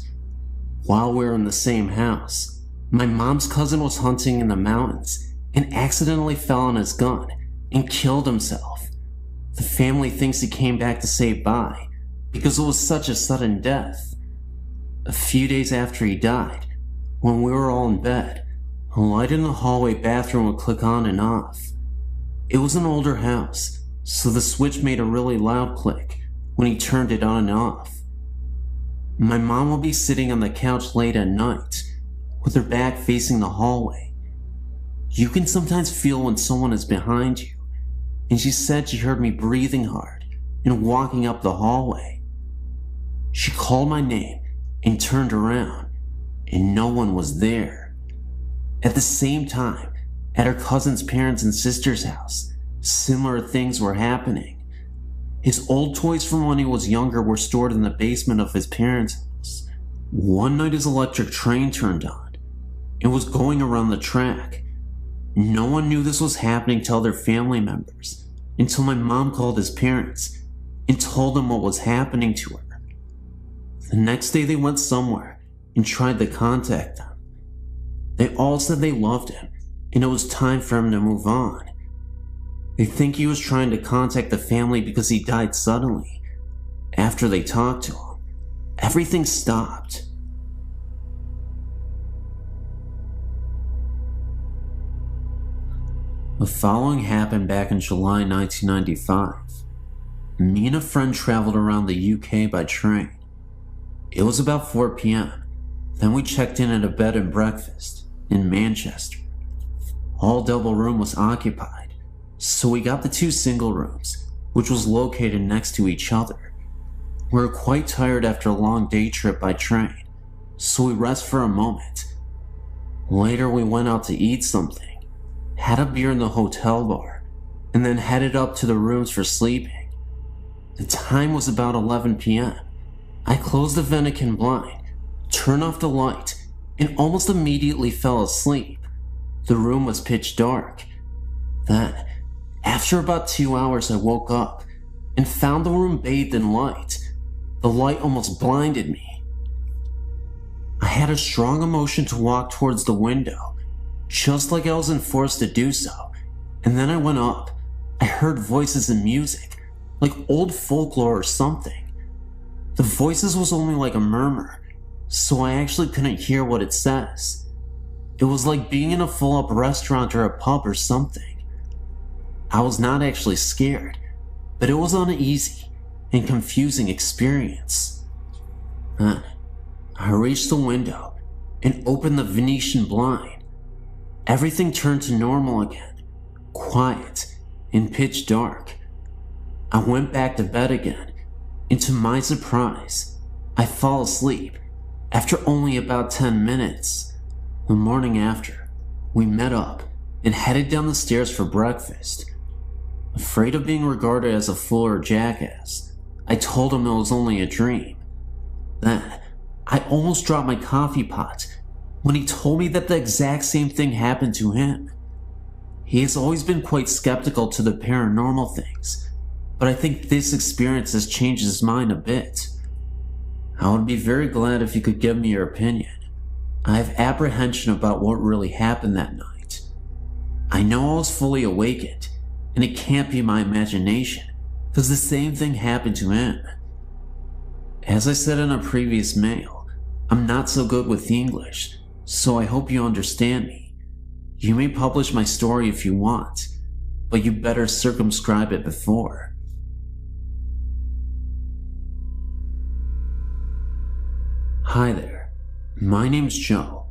While we were in the same house, my mom's cousin was hunting in the mountains and accidentally fell on his gun and killed himself. The family thinks he came back to say bye because it was such a sudden death. A few days after he died, when we were all in bed, a light in the hallway bathroom would click on and off. It was an older house, so the switch made a really loud click when he turned it on and off. My mom would be sitting on the couch late at night, with her back facing the hallway. You can sometimes feel when someone is behind you, and she said she heard me breathing hard and walking up the hallway. She called my name and turned around, and no one was there. At the same time, at her cousin's parents' and sister's house, similar things were happening. His old toys from when he was younger were stored in the basement of his parents' house. One night his electric train turned on. It was going around the track. No one knew this was happening to other family members until my mom called his parents and told them what was happening to her. The next day they went somewhere and tried to contact them. They all said they loved him and it was time for him to move on. They think he was trying to contact the family because he died suddenly. After they talked to him, everything stopped. The following happened back in July 1995. Me and a friend traveled around the UK by train. It was about 4 p.m. Then we checked in at a bed and breakfast in Manchester. All double room was occupied, so we got the 2 single rooms, which was located next to each other. We were quite tired after a long day trip by train, so we rest for a moment. Later we went out to eat something, had a beer in the hotel bar, and then headed up to the rooms for sleeping. The time was about 11 p.m. I closed the Vatican blind, turned off the light, and almost immediately fell asleep. The room was pitch dark. Then, after about 2 hours, I woke up and found the room bathed in light. The light almost blinded me. I had a strong emotion to walk towards the window, just like I was enforced to do so, and then I went up. I heard voices and music, like old folklore or something. The voices was only like a murmur, so I actually couldn't hear what it says. It was like being in a full-up restaurant or a pub or something. I was not actually scared, but it was an uneasy and confusing experience. Then, I reached the window and opened the Venetian blind. Everything turned to normal again, quiet and pitch dark. I went back to bed again, and to my surprise, I fall asleep after only about 10 minutes. The morning after, we met up and headed down the stairs for breakfast. Afraid of being regarded as a fool or jackass, I told him it was only a dream. Then, I almost dropped my coffee pot when he told me that the exact same thing happened to him. He has always been quite skeptical to the paranormal things, but I think this experience has changed his mind a bit. I would be very glad if you could give me your opinion. I have apprehension about what really happened that night. I know I was fully awakened, and it can't be my imagination, because the same thing happened to him. As I said in a previous mail, I'm not so good with English, so I hope you understand me. You may publish my story if you want, but you better circumscribe it before. Hi there, my name's Joe.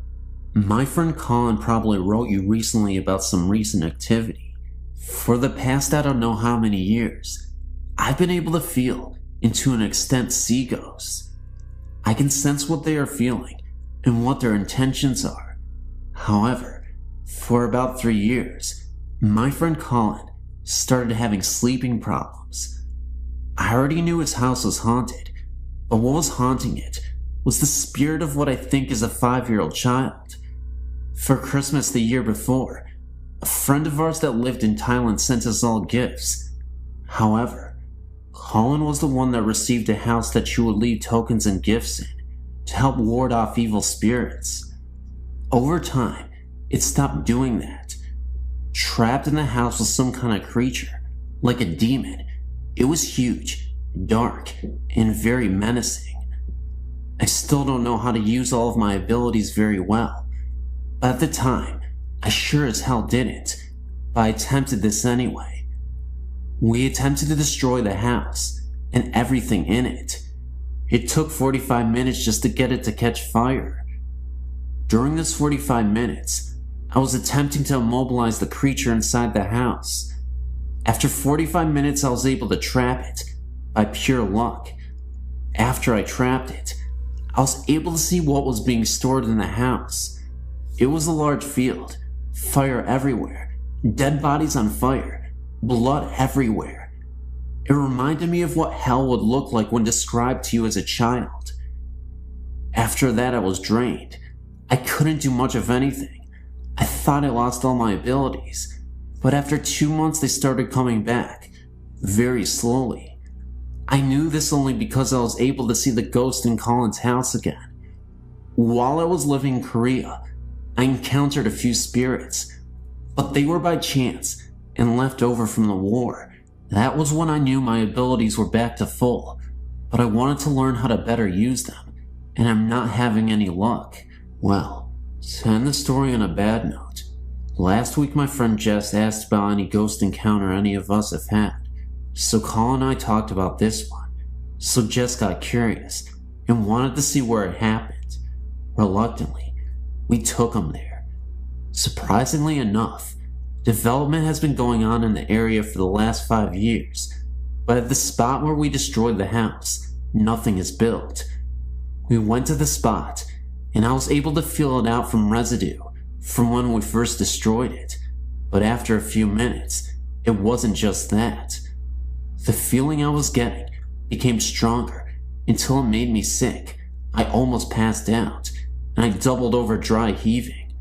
My friend Colin probably wrote you recently about some recent activity. For the past I don't know how many years, I've been able to feel, and to an extent see ghosts. I can sense what they are feeling and what their intentions are. However, for about 3 years, my friend Colin started having sleeping problems. I already knew his house was haunted, but what was haunting it was the spirit of what I think is a 5-year-old child. For Christmas the year before, a friend of ours that lived in Thailand sent us all gifts. However, Colin was the one that received a house that you would leave tokens and gifts in to help ward off evil spirits. Over time, it stopped doing that. Trapped in the house was some kind of creature, like a demon. It was huge, dark, and very menacing. I still don't know how to use all of my abilities very well, but at the time, I sure as hell didn't, but I attempted this anyway. We attempted to destroy the house, and everything in it. It took 45 minutes just to get it to catch fire. During this 45 minutes, I was attempting to immobilize the creature inside the house. After 45 minutes, I was able to trap it, by pure luck. After I trapped it, I was able to see what was being stored in the house. It was a large field, fire everywhere, dead bodies on fire, blood everywhere. It reminded me of what hell would look like when described to you as a child. After that, I was drained. I couldn't do much of anything. I thought I lost all my abilities, but after 2 months they started coming back, very slowly. I knew this only because I was able to see the ghost in Colin's house again. While I was living in Korea, I encountered a few spirits, but they were by chance and left over from the war. That was when I knew my abilities were back to full, but I wanted to learn how to better use them, and I'm not having any luck. Well, to end the story on a bad note, last week my friend Jess asked about any ghost encounter any of us have had. So Colin and I talked about this one, so Jess got curious and wanted to see where it happened. Reluctantly, we took him there. Surprisingly enough, development has been going on in the area for the last 5 years, but at the spot where we destroyed the house, nothing is built. We went to the spot, and I was able to feel it out from residue from when we first destroyed it, but after a few minutes, it wasn't just that. The feeling I was getting became stronger until it made me sick. I almost passed out, and I doubled over dry heaving.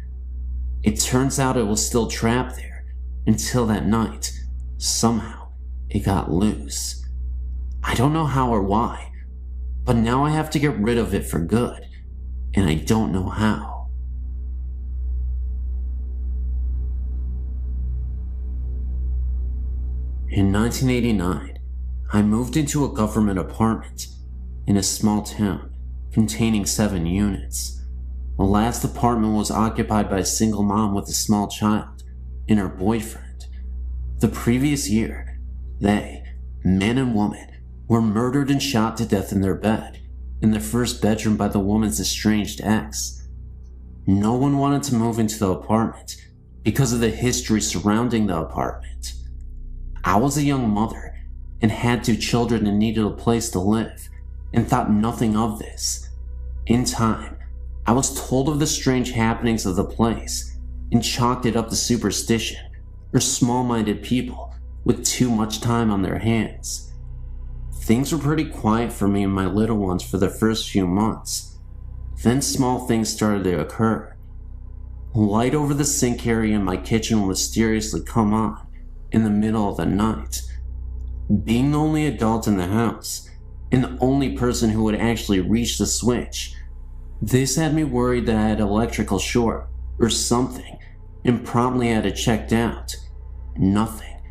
It turns out it was still trapped there until that night. Somehow, it got loose. I don't know how or why, but now I have to get rid of it for good, and I don't know how. In 1989, I moved into a government apartment in a small town containing 7 units. The last apartment was occupied by a single mom with a small child and her boyfriend. The previous year, they, man and woman, were murdered and shot to death in their bed, in their first bedroom by the woman's estranged ex. No one wanted to move into the apartment because of the history surrounding the apartment. I was a young mother and had 2 children and needed a place to live, and thought nothing of this. In time, I was told of the strange happenings of the place, and chalked it up to superstition or small-minded people with too much time on their hands. Things were pretty quiet for me and my little ones for the first few months. Then small things started to occur. Light over the sink area in my kitchen would mysteriously come on in the middle of the night. Being the only adult in the house, and the only person who would actually reach the switch, this had me worried that I had electrical short or something, and promptly had it checked out. Nothing.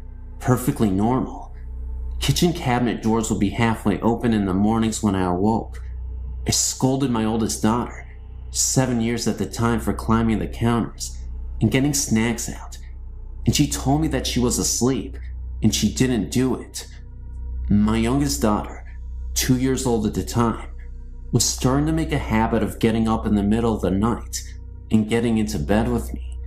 Perfectly normal. Kitchen cabinet doors would be halfway open in the mornings when I awoke. I scolded my oldest daughter, 7 years at the time, for climbing the counters and getting snacks out, and she told me that she was asleep and she didn't do it. My youngest daughter, 2 years old at the time, was starting to make a habit of getting up in the middle of the night and getting into bed with me.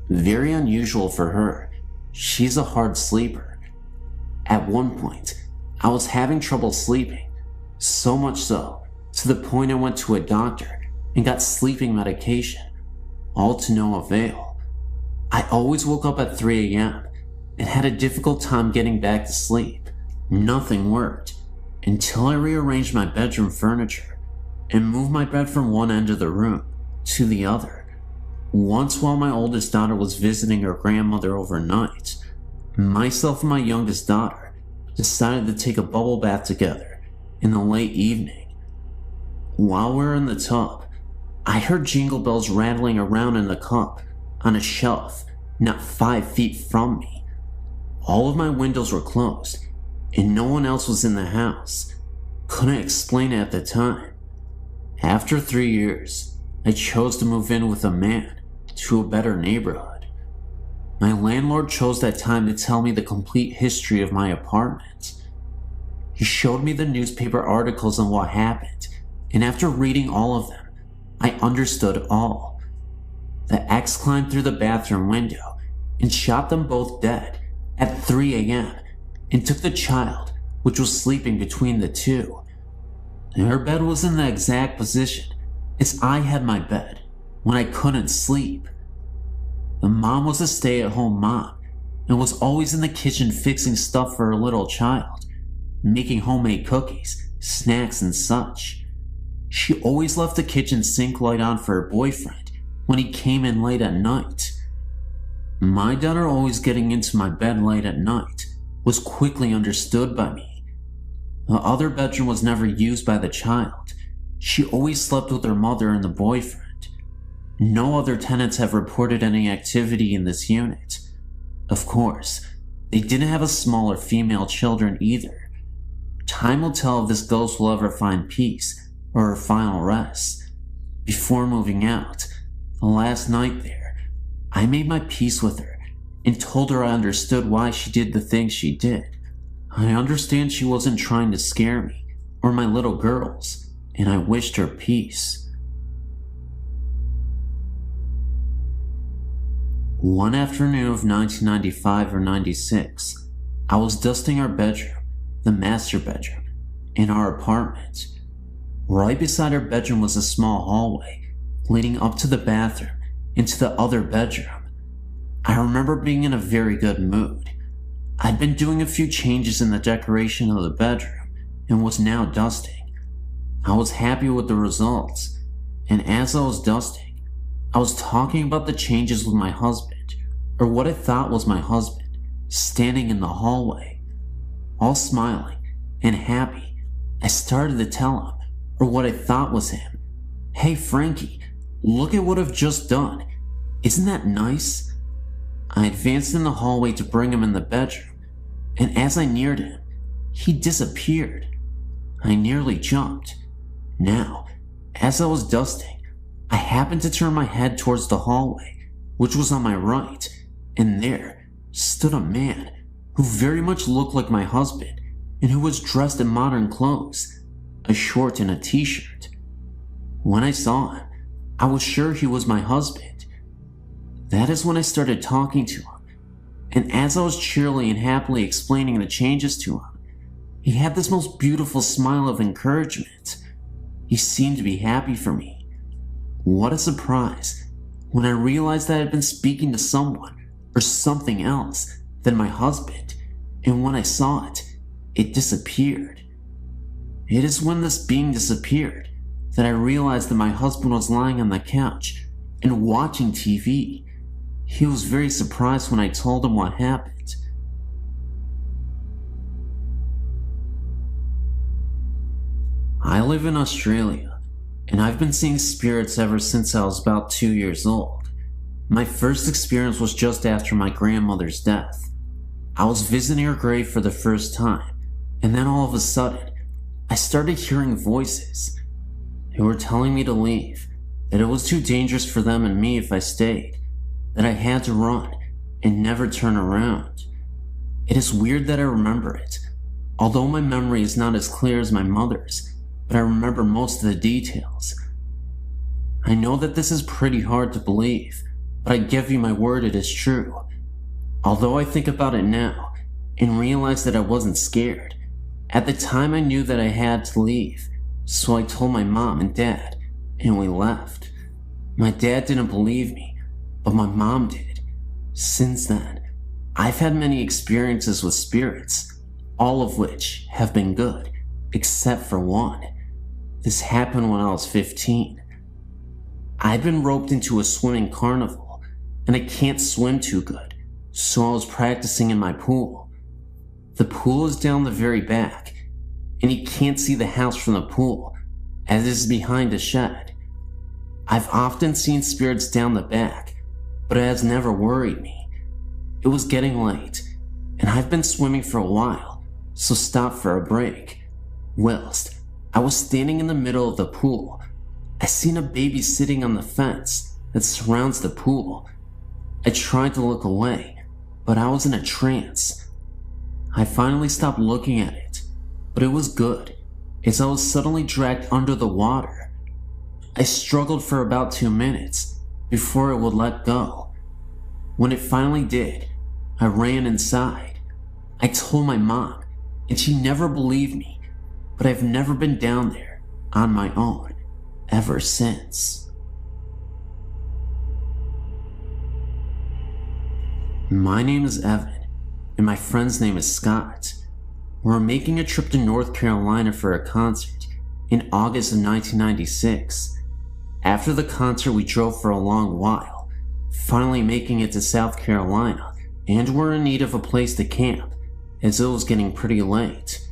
Very unusual for her. She's a hard sleeper. At one point, I was having trouble sleeping, so much so, to the point I went to a doctor and got sleeping medication, all to no avail. I always woke up at 3 a.m. and had a difficult time getting back to sleep. Nothing worked until I rearranged my bedroom furniture and moved my bed from one end of the room to the other. Once, while my oldest daughter was visiting her grandmother overnight, myself and my youngest daughter decided to take a bubble bath together in the late evening. While we were in the tub, I heard jingle bells rattling around in the cup on a shelf not 5 feet from me. All of my windows were closed and no one else was in the house. Couldn't explain it at the time. After 3 years, I chose to move in with a man to a better neighborhood. My landlord chose that time to tell me the complete history of my apartment. He showed me the newspaper articles on what happened, and after reading all of them, I understood all. The ex climbed through the bathroom window and shot them both dead at 3 a.m. and took the child, which was sleeping between the two. Her bed was in the exact position as I had my bed when I couldn't sleep. The mom was a stay-at-home mom and was always in the kitchen fixing stuff for her little child, making homemade cookies, snacks, and such. She always left the kitchen sink light on for her boyfriend when he came in late at night. My daughter always getting into my bed late at night was quickly understood by me. The other bedroom was never used by the child. She always slept with her mother and the boyfriend. No other tenants have reported any activity in this unit. Of course, they didn't have a smaller female children either. Time will tell if this ghost will ever find peace or her final rest. Before moving out, the last night there, I made my peace with her and told her I understood why she did the things she did. I understand she wasn't trying to scare me or my little girls, and I wished her peace. One afternoon of 1995 or 96, I was dusting our bedroom, the master bedroom, in our apartment. Right beside our bedroom was a small hallway leading up to the bathroom into the other bedroom. I remember being in a very good mood. I'd been doing a few changes in the decoration of the bedroom and was now dusting. I was happy with the results, and as I was dusting, I was talking about the changes with my husband, or what I thought was my husband, standing in the hallway. All smiling and happy, I started to tell him, or what I thought was him, "Hey Frankie, look at what I've just done. Isn't that nice?" I advanced in the hallway to bring him in the bedroom, and as I neared him, he disappeared. I nearly jumped. Now, as I was dusting, I happened to turn my head towards the hallway, which was on my right, and there stood a man who very much looked like my husband and who was dressed in modern clothes, a short and a t-shirt. When I saw him, I was sure he was my husband. That is when I started talking to him, and as I was cheerily and happily explaining the changes to him, he had this most beautiful smile of encouragement. He seemed to be happy for me. What a surprise. when I realized that I had been speaking to someone or something else than my husband, and when I saw it, it disappeared. It is when this being disappeared that I realized that my husband was lying on the couch and watching TV. He was very surprised when I told him what happened. I live in Australia, and I've been seeing spirits ever since I was about 2 years old. My first experience was just after my grandmother's death. I was visiting her grave for the first time, and then all of a sudden, I started hearing voices. They were telling me to leave, that it was too dangerous for them and me if I stayed, that I had to run and never turn around. It is weird that I remember it, although my memory is not as clear as my mother's, but I remember most of the details. I know that this is pretty hard to believe, but I give you my word it is true. Although I think about it now and realize that I wasn't scared, at the time I knew that I had to leave, so I told my mom and dad, and we left. My dad didn't believe me, but my mom did. Since then, I've had many experiences with spirits, all of which have been good, except for one. This happened when I was 15. I'd been roped into a swimming carnival, and I can't swim too good, so I was practicing in my pool. The pool is down the very back, and you can't see the house from the pool, as it is behind a shed. I've often seen spirits down the back, but it has never worried me. It was getting late, and I've been swimming for a while, so stopped for a break. Whilst I was standing in the middle of the pool, I seen a baby sitting on the fence that surrounds the pool. I tried to look away, but I was in a trance. I finally stopped looking at it, but it was good, as I was suddenly dragged under the water. I struggled for about 2 minutes before it would let go. When it finally did, I ran inside. I told my mom, and she never believed me, but I've never been down there on my own ever since. My name is Evan, and my friend's name is Scott. We're making a trip to North Carolina for a concert in August of 1996. After the concert, we drove for a long while, finally making it to South Carolina, and were in need of a place to camp, as it was getting pretty late.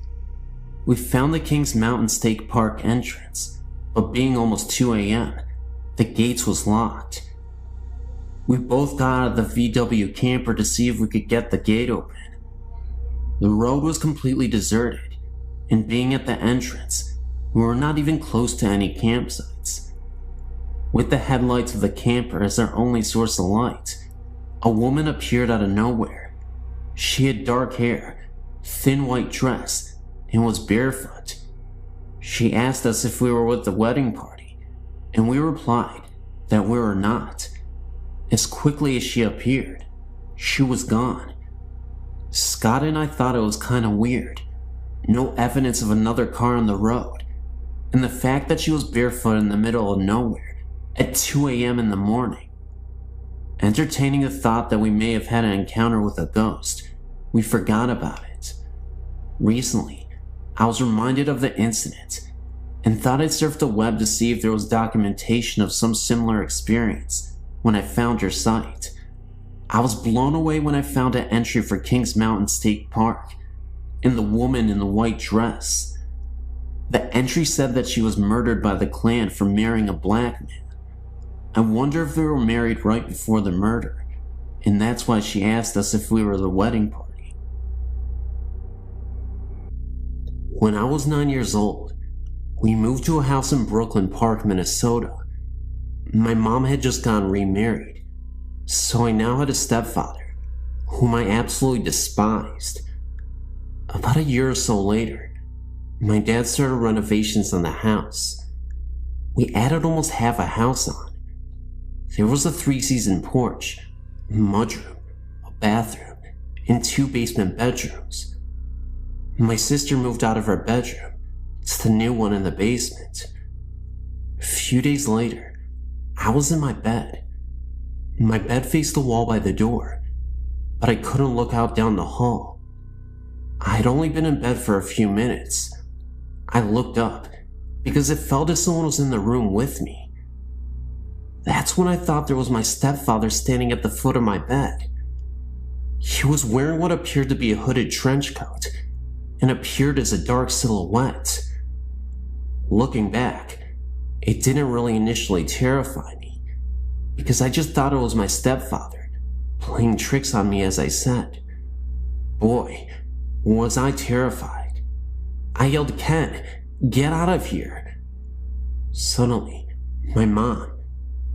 We found the Kings Mountain State Park entrance, but being almost 2 a.m., the gates was locked. We both got out of the VW camper to see if we could get the gate open. The road was completely deserted, and being at the entrance, we were not even close to any campsites. With the headlights of the camper as our only source of light, a woman appeared out of nowhere. She had dark hair, thin white dress, and was barefoot. She asked us if we were with the wedding party, and we replied that we were not. As quickly as she appeared, she was gone. Scott and I thought it was kinda weird. No evidence of another car on the road, and the fact that she was barefoot in the middle of nowhere at 2 a.m. in the morning. Entertaining the thought that we may have had an encounter with a ghost, we forgot about it. Recently, I was reminded of the incident and thought I'd surf the web to see if there was documentation of some similar experience when I found your site. I was blown away when I found an entry for Kings Mountain State Park and the woman in the white dress. The entry said that she was murdered by the Klan for marrying a black man. I wonder if they were married right before the murder, and that's why she asked us if we were the wedding party. When I was 9 years old, we moved to a house in Brooklyn Park, Minnesota. My mom had just gotten remarried, so I now had a stepfather, whom I absolutely despised. About a year or so later, my dad started renovations on the house. We added almost half a house on. There was a 3-season porch, a mudroom, a bathroom, and 2 basement bedrooms. My sister moved out of her bedroom to the new one in the basement. A few days later, I was in my bed, My bed faced the wall by the door, but I couldn't look out down the hall. I had only been in bed for a few minutes. I looked up because it felt as someone was in the room with me. That's when I thought there was my stepfather standing at the foot of my bed. He was wearing what appeared to be a hooded trench coat and appeared as a dark silhouette. Looking back, it didn't really initially terrify me because I just thought it was my stepfather playing tricks on me, as I said. Boy, was I terrified. I yelled, "Ken, get out of here." Suddenly, my mom,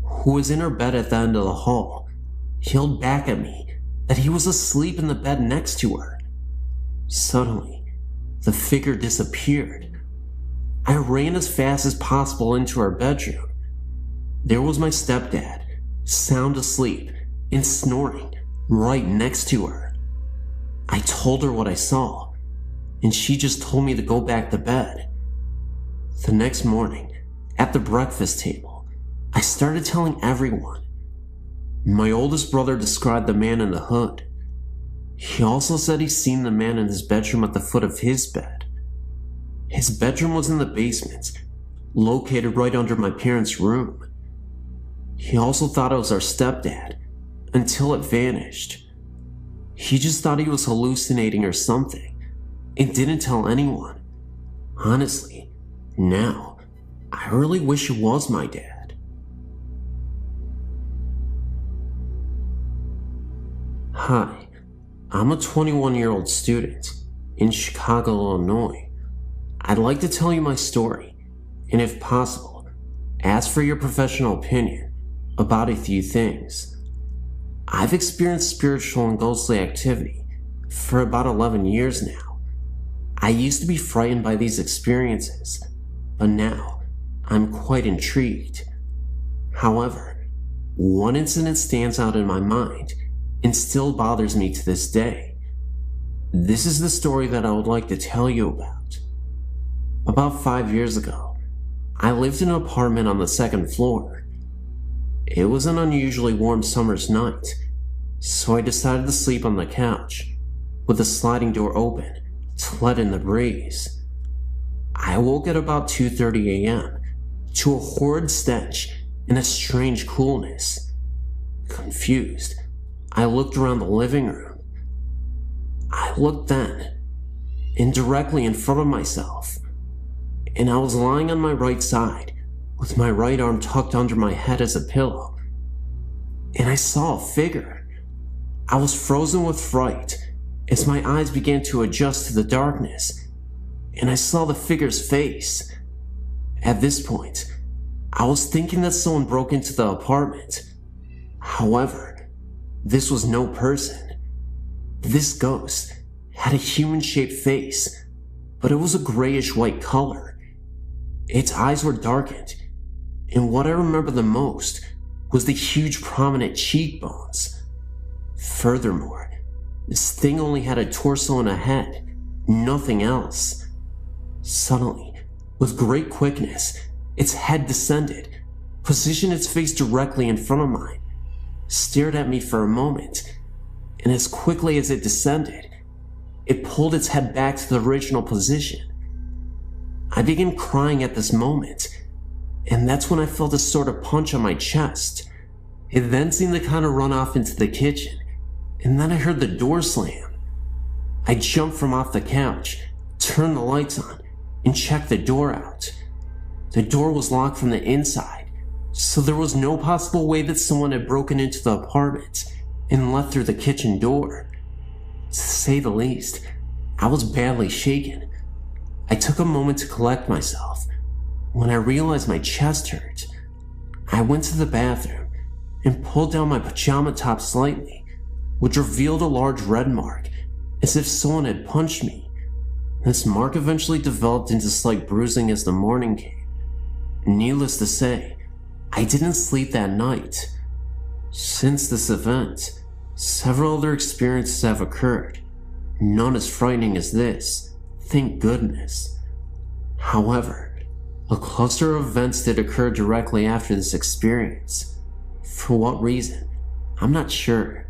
who was in her bed at the end of the hall, yelled back at me that he was asleep in the bed next to her. Suddenly, the figure disappeared. I ran as fast as possible into our bedroom. There was my stepdad, sound asleep and snoring right next to her. I told her what I saw, and she just told me to go back to bed. The next morning, at the breakfast table, I started telling everyone. My oldest brother described the man in the hood. He also said he'd seen the man in his bedroom at the foot of his bed. His bedroom was in the basement, located right under my parents' room. He also thought it was our stepdad, until it vanished. He just thought he was hallucinating or something, and didn't tell anyone. Honestly, now, I really wish it was my dad. Hi, I'm a 21-year-old student in Chicago, Illinois. I'd like to tell you my story, and if possible, ask for your professional opinion about a few things. I've experienced spiritual and ghostly activity for about 11 years now. I used to be frightened by these experiences, but now I'm quite intrigued. However, one incident stands out in my mind and still bothers me to this day. This is the story that I would like to tell you about. About 5 years ago, I lived in an apartment on the second floor. It was an unusually warm summer's night, so I decided to sleep on the couch, with the sliding door open to let in the breeze. I woke at about 2:30 a.m. to a horrid stench and a strange coolness. Confused, I looked around the living room. I looked then, and directly in front of myself, and I was lying on my right side, with my right arm tucked under my head as a pillow, and I saw a figure. I was frozen with fright as my eyes began to adjust to the darkness, and I saw the figure's face. At this point, I was thinking that someone broke into the apartment. However, this was no person. This ghost had a human-shaped face, but it was a grayish-white color. Its eyes were darkened, and what I remember the most was the huge prominent cheekbones. Furthermore, this thing only had a torso and a head, nothing else. Suddenly, with great quickness, its head descended, positioned its face directly in front of mine, stared at me for a moment, and as quickly as it descended, it pulled its head back to the original position. I began crying at this moment, and that's when I felt a sort of punch on my chest. It then seemed to kind of run off into the kitchen, and then I heard the door slam. I jumped from off the couch, turned the lights on, and checked the door out. The door was locked from the inside, so there was no possible way that someone had broken into the apartment and left through the kitchen door. To say the least, I was badly shaken. I took a moment to collect myself. When I realized my chest hurt, I went to the bathroom and pulled down my pajama top slightly, which revealed a large red mark, as if someone had punched me. This mark eventually developed into slight bruising as the morning came. Needless to say, I didn't sleep that night. Since this event, several other experiences have occurred, none as frightening as this. Thank goodness. However, a cluster of events did occur directly after this experience. For what reason, I'm not sure.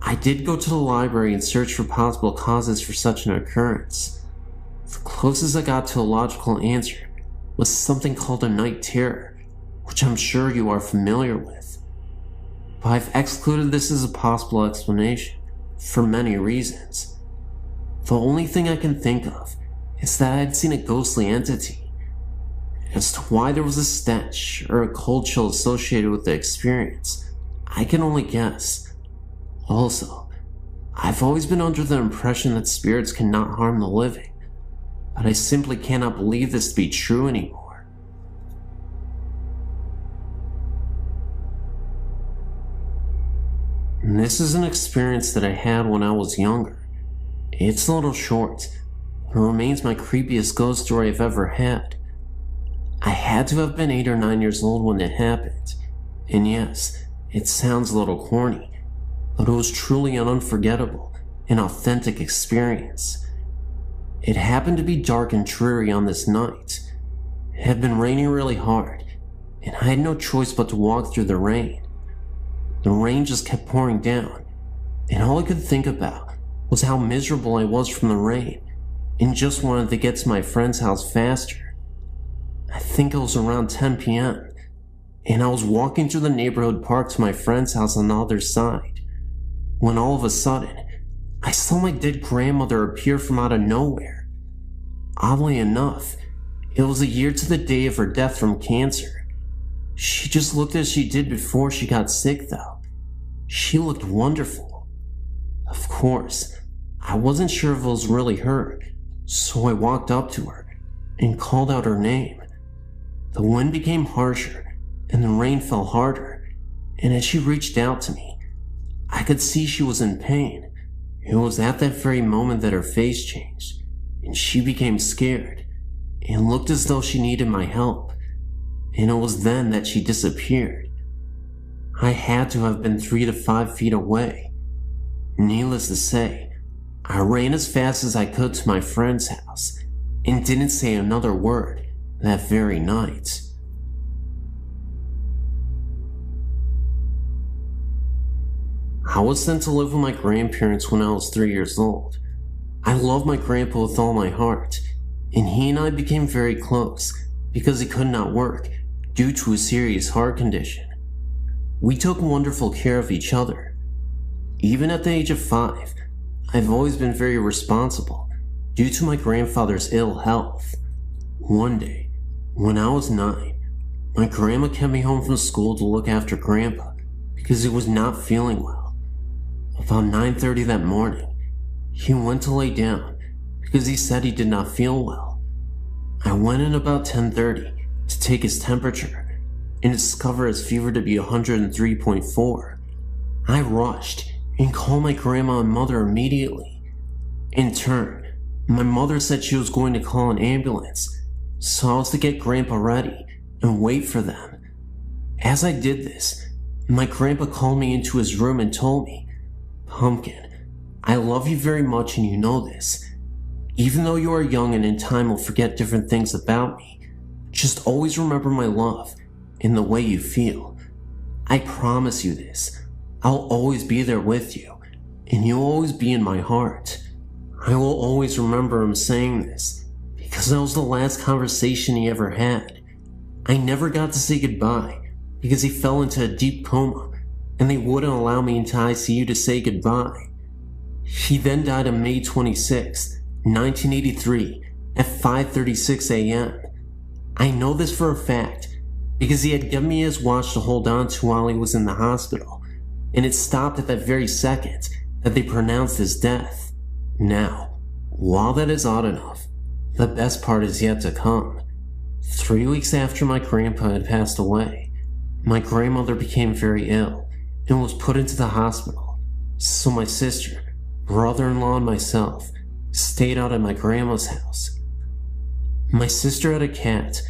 I did go to the library and search for possible causes for such an occurrence. The closest I got to a logical answer was something called a night terror, which I'm sure you are familiar with. But I've excluded this as a possible explanation for many reasons. The only thing I can think of is that I had seen a ghostly entity. As to why there was a stench or a cold chill associated with the experience, I can only guess. Also, I've always been under the impression that spirits cannot harm the living, but I simply cannot believe this to be true anymore. And this is an experience that I had when I was younger. It's a little short, but it remains my creepiest ghost story I've ever had. I had to have been 8 or 9 years old when it happened, and yes, it sounds a little corny, but it was truly an unforgettable and authentic experience. It happened to be dark and dreary on this night. It had been raining really hard, and I had no choice but to walk through the rain. The rain just kept pouring down, and all I could think about was how miserable I was from the rain, and just wanted to get to my friend's house faster. I think it was around 10 p.m., and I was walking through the neighborhood park to my friend's house on the other side, when all of a sudden, I saw my dead grandmother appear from out of nowhere. Oddly enough, it was a year to the day of her death from cancer. She just looked as she did before she got sick, though. She looked wonderful. Of course, I wasn't sure if it was really her, so I walked up to her and called out her name. The wind became harsher and the rain fell harder, and as she reached out to me, I could see she was in pain. It was at that very moment that her face changed, and she became scared and looked as though she needed my help, and it was then that she disappeared. I had to have been 3 to 5 feet away. Needless to say, I ran as fast as I could to my friend's house and didn't say another word that very night. I was sent to live with my grandparents when I was 3 years old. I loved my grandpa with all my heart, and he and I became very close because he could not work due to a serious heart condition. We took wonderful care of each other. Even at the age of 5, I've always been very responsible due to my grandfather's ill health. One day, when I was 9, my grandma kept me home from school to look after Grandpa because he was not feeling well. About 9:30 that morning, he went to lay down because he said he did not feel well. I went in about 10:30 to take his temperature and discover his fever to be 103.4. I rushed and called my grandma and mother immediately. In turn, my mother said she was going to call an ambulance, so I was to get Grandpa ready and wait for them. As I did this, my grandpa called me into his room and told me, "Pumpkin, I love you very much and you know this. Even though you are young and in time will forget different things about me, just always remember my love and the way you feel. I promise you this. I'll always be there with you, and you'll always be in my heart." I will always remember him saying this, because that was the last conversation he ever had. I never got to say goodbye, because he fell into a deep coma, and they wouldn't allow me into ICU to say goodbye. He then died on May 26, 1983, at 5:36 a.m. I know this for a fact, because he had given me his watch to hold on to while he was in the hospital, and it stopped at that very second that they pronounced his death. Now, while that is odd enough, the best part is yet to come. 3 weeks after my grandpa had passed away, my grandmother became very ill and was put into the hospital, so my sister, brother-in-law, and myself stayed out at my grandma's house. My sister had a cat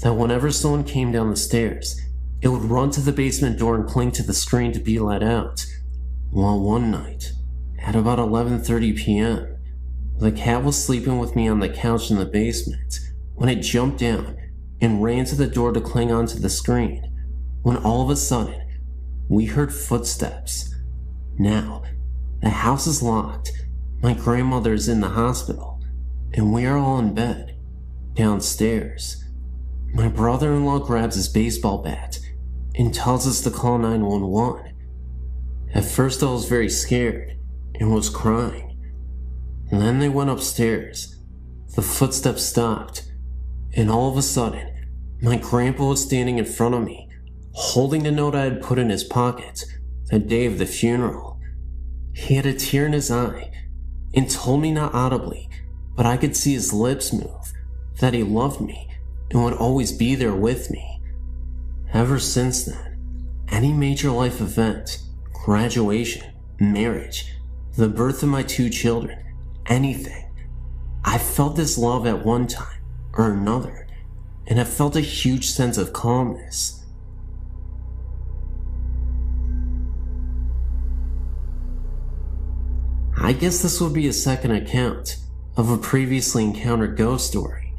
that whenever someone came down the stairs, it would run to the basement door and cling to the screen to be let out. Well, one night, at about 11:30 p.m., the cat was sleeping with me on the couch in the basement when it jumped down and ran to the door to cling onto the screen, when all of a sudden, we heard footsteps. Now, the house is locked, my grandmother is in the hospital, and we are all in bed, downstairs. My brother-in-law grabs his baseball bat and tells us to call 911. At first I was very scared and was crying. And then they went upstairs. The footsteps stopped, and all of a sudden, my grandpa was standing in front of me, holding the note I had put in his pocket the day of the funeral. He had a tear in his eye and told me not audibly, but I could see his lips move, that he loved me and would always be there with me. Ever since then, any major life event, graduation, marriage, the birth of my 2 children, anything, I felt this love at one time or another, and I felt a huge sense of calmness. I guess this would be a second account of a previously encountered ghost story.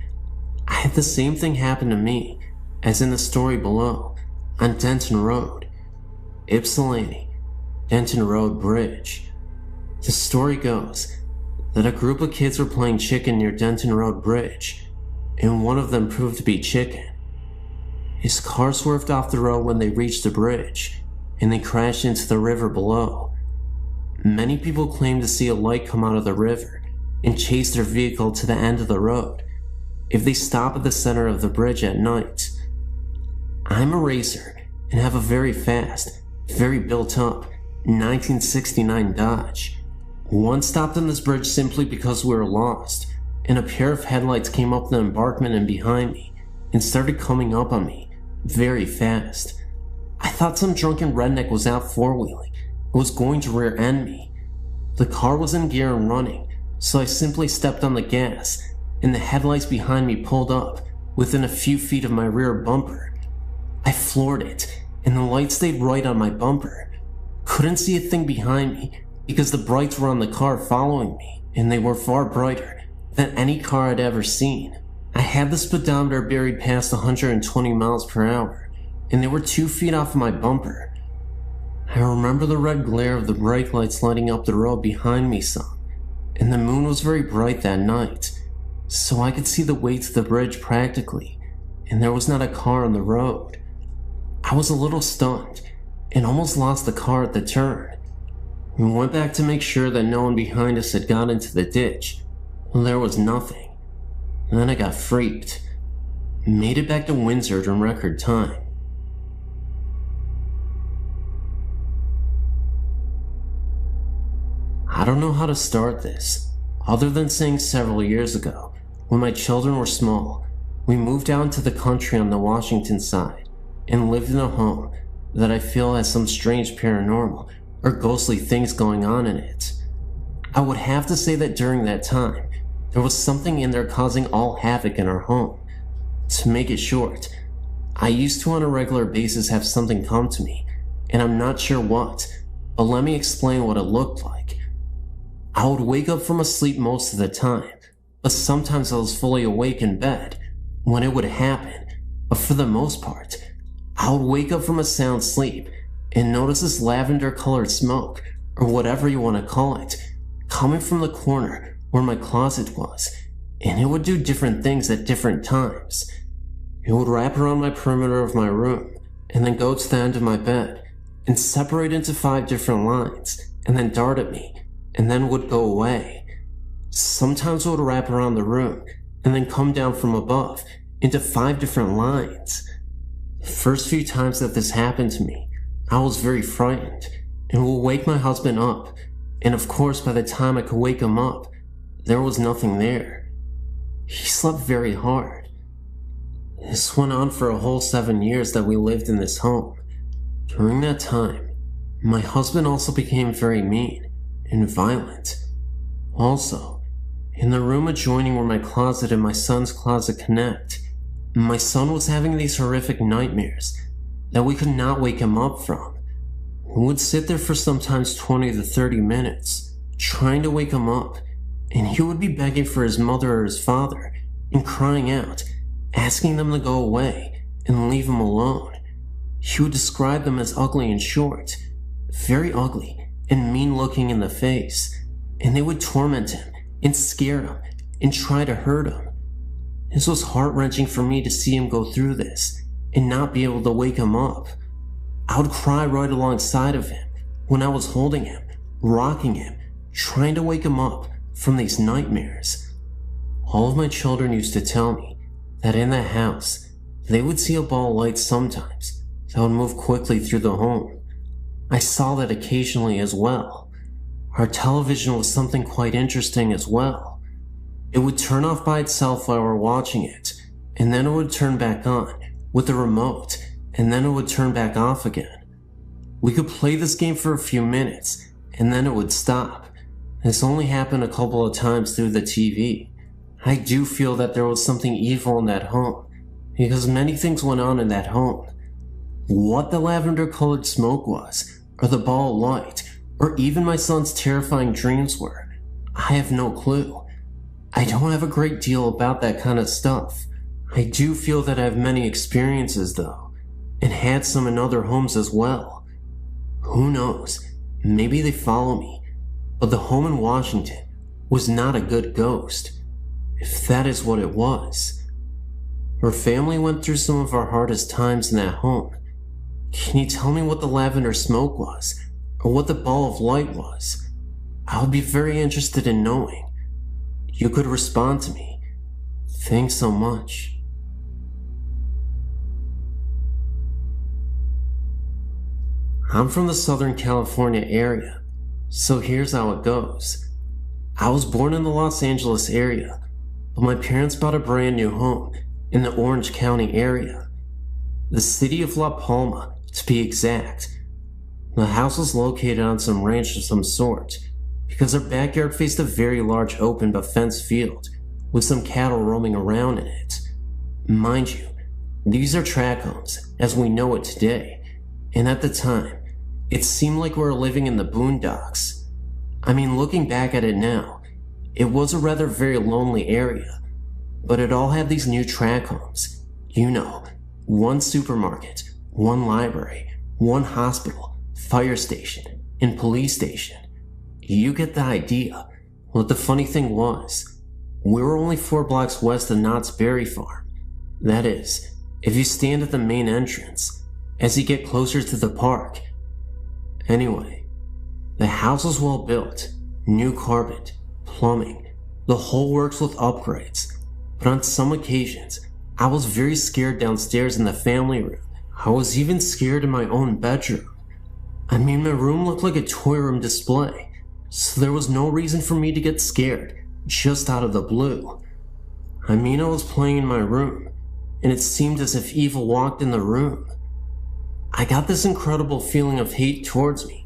I had the same thing happen to me as in the story below on Denton Road, Ypsilanti, Denton Road Bridge. The story goes that a group of kids were playing chicken near Denton Road Bridge, and one of them proved to be Chicken. His car swerved off the road when they reached the bridge, and they crashed into the river below. Many people claim to see a light come out of the river and chase their vehicle to the end of the road if they stop at the center of the bridge at night. I'm a racer and have a very fast, very built up 1969 Dodge. One stopped on this bridge simply because we were lost, and a pair of headlights came up the embankment and behind me and started coming up on me very fast. I thought some drunken redneck was out four-wheeling and was going to rear-end me. The car was in gear and running, so I simply stepped on the gas, and the headlights behind me pulled up within a few feet of my rear bumper. I floored it, and the light stayed right on my bumper. Couldn't see a thing behind me because the brights were on the car following me, and they were far brighter than any car I'd ever seen. I had the speedometer buried past 120 miles per hour, and they were 2 feet off of my bumper. I remember the red glare of the brake lights lighting up the road behind me some, and the moon was very bright that night, so I could see the way to the bridge practically, and there was not a car on the road. I was a little stunned, and almost lost the car at the turn. We went back to make sure that no one behind us had got into the ditch. Well, there was nothing. And then I got freaked. Made it back to Windsor in record time. I don't know how to start this, other than saying several years ago, when my children were small, we moved out into the country on the Washington side and lived in a home that I feel has some strange paranormal or ghostly things going on in it. I would have to say that during that time, there was something in there causing all havoc in our home. To make it short, I used to on a regular basis have something come to me, and I'm not sure what, but let me explain what it looked like. I would wake up from a sleep most of the time, but sometimes I was fully awake in bed when it would happen, but for the most part, I would wake up from a sound sleep and notice this lavender-colored smoke, or whatever you want to call it, coming from the corner where my closet was, and it would do different things at different times. It would wrap around my perimeter of my room, and then go to the end of my bed, and separate into 5 different lines, and then dart at me, and then would go away. Sometimes it would wrap around the room, and then come down from above, into 5 different lines. The first few times that this happened to me, I was very frightened, and would wake my husband up, and of course by the time I could wake him up, there was nothing there. He slept very hard. This went on for a whole 7 years that we lived in this home. During that time, my husband also became very mean and violent. Also, in the room adjoining where my closet and my son's closet connect, my son was having these horrific nightmares that we could not wake him up from. We would sit there for sometimes 20 to 30 minutes, trying to wake him up, and he would be begging for his mother or his father, and crying out, asking them to go away and leave him alone. He would describe them as ugly and short, very ugly and mean looking in the face, and they would torment him and scare him and try to hurt him. This was heart-wrenching for me to see him go through this and not be able to wake him up. I would cry right alongside of him when I was holding him, rocking him, trying to wake him up from these nightmares. All of my children used to tell me that in that house, they would see a ball of light sometimes that would move quickly through the home. I saw that occasionally as well. Our television was something quite interesting as well. It would turn off by itself while we're watching it, and then it would turn back on with the remote, and then it would turn back off again. We could play this game for a few minutes, and then it would stop. This only happened a couple of times through the TV. I do feel that there was something evil in that home, because many things went on in that home. What the lavender-colored smoke was, or the ball of light, or even my son's terrifying dreams were, I have no clue. I don't have a great deal about that kind of stuff. I do feel that I have many experiences though, and had some in other homes as well. Who knows, maybe they follow me, but the home in Washington was not a good ghost, if that is what it was. Our family went through some of our hardest times in that home. Can you tell me what the lavender smoke was, or what the ball of light was? I would be very interested in knowing. You could respond to me. Thanks so much. I'm from the Southern California area, so here's how it goes. I was born in the Los Angeles area, but my parents bought a brand new home in the Orange County area. The city of La Palma, to be exact. The house was located on some ranch of some sort, because our backyard faced a very large open but fenced field with some cattle roaming around in it. Mind you, these are tract homes as we know it today, and at the time, it seemed like we were living in the boondocks. I mean, looking back at it now, it was a rather very lonely area, but it all had these new tract homes. You know, one supermarket, one library, one hospital, fire station, and police station. You get the idea. Well, the funny thing was, we were only 4 blocks west of Knott's Berry Farm. That is, if you stand at the main entrance, as you get closer to the park. Anyway, the house was well built, new carpet, plumbing, the whole works with upgrades, but on some occasions, I was very scared downstairs in the family room. I was even scared in my own bedroom. I mean, my room looked like a toy room display, so there was no reason for me to get scared, just out of the blue. I mean, I was playing in my room, and it seemed as if evil walked in the room. I got this incredible feeling of hate towards me,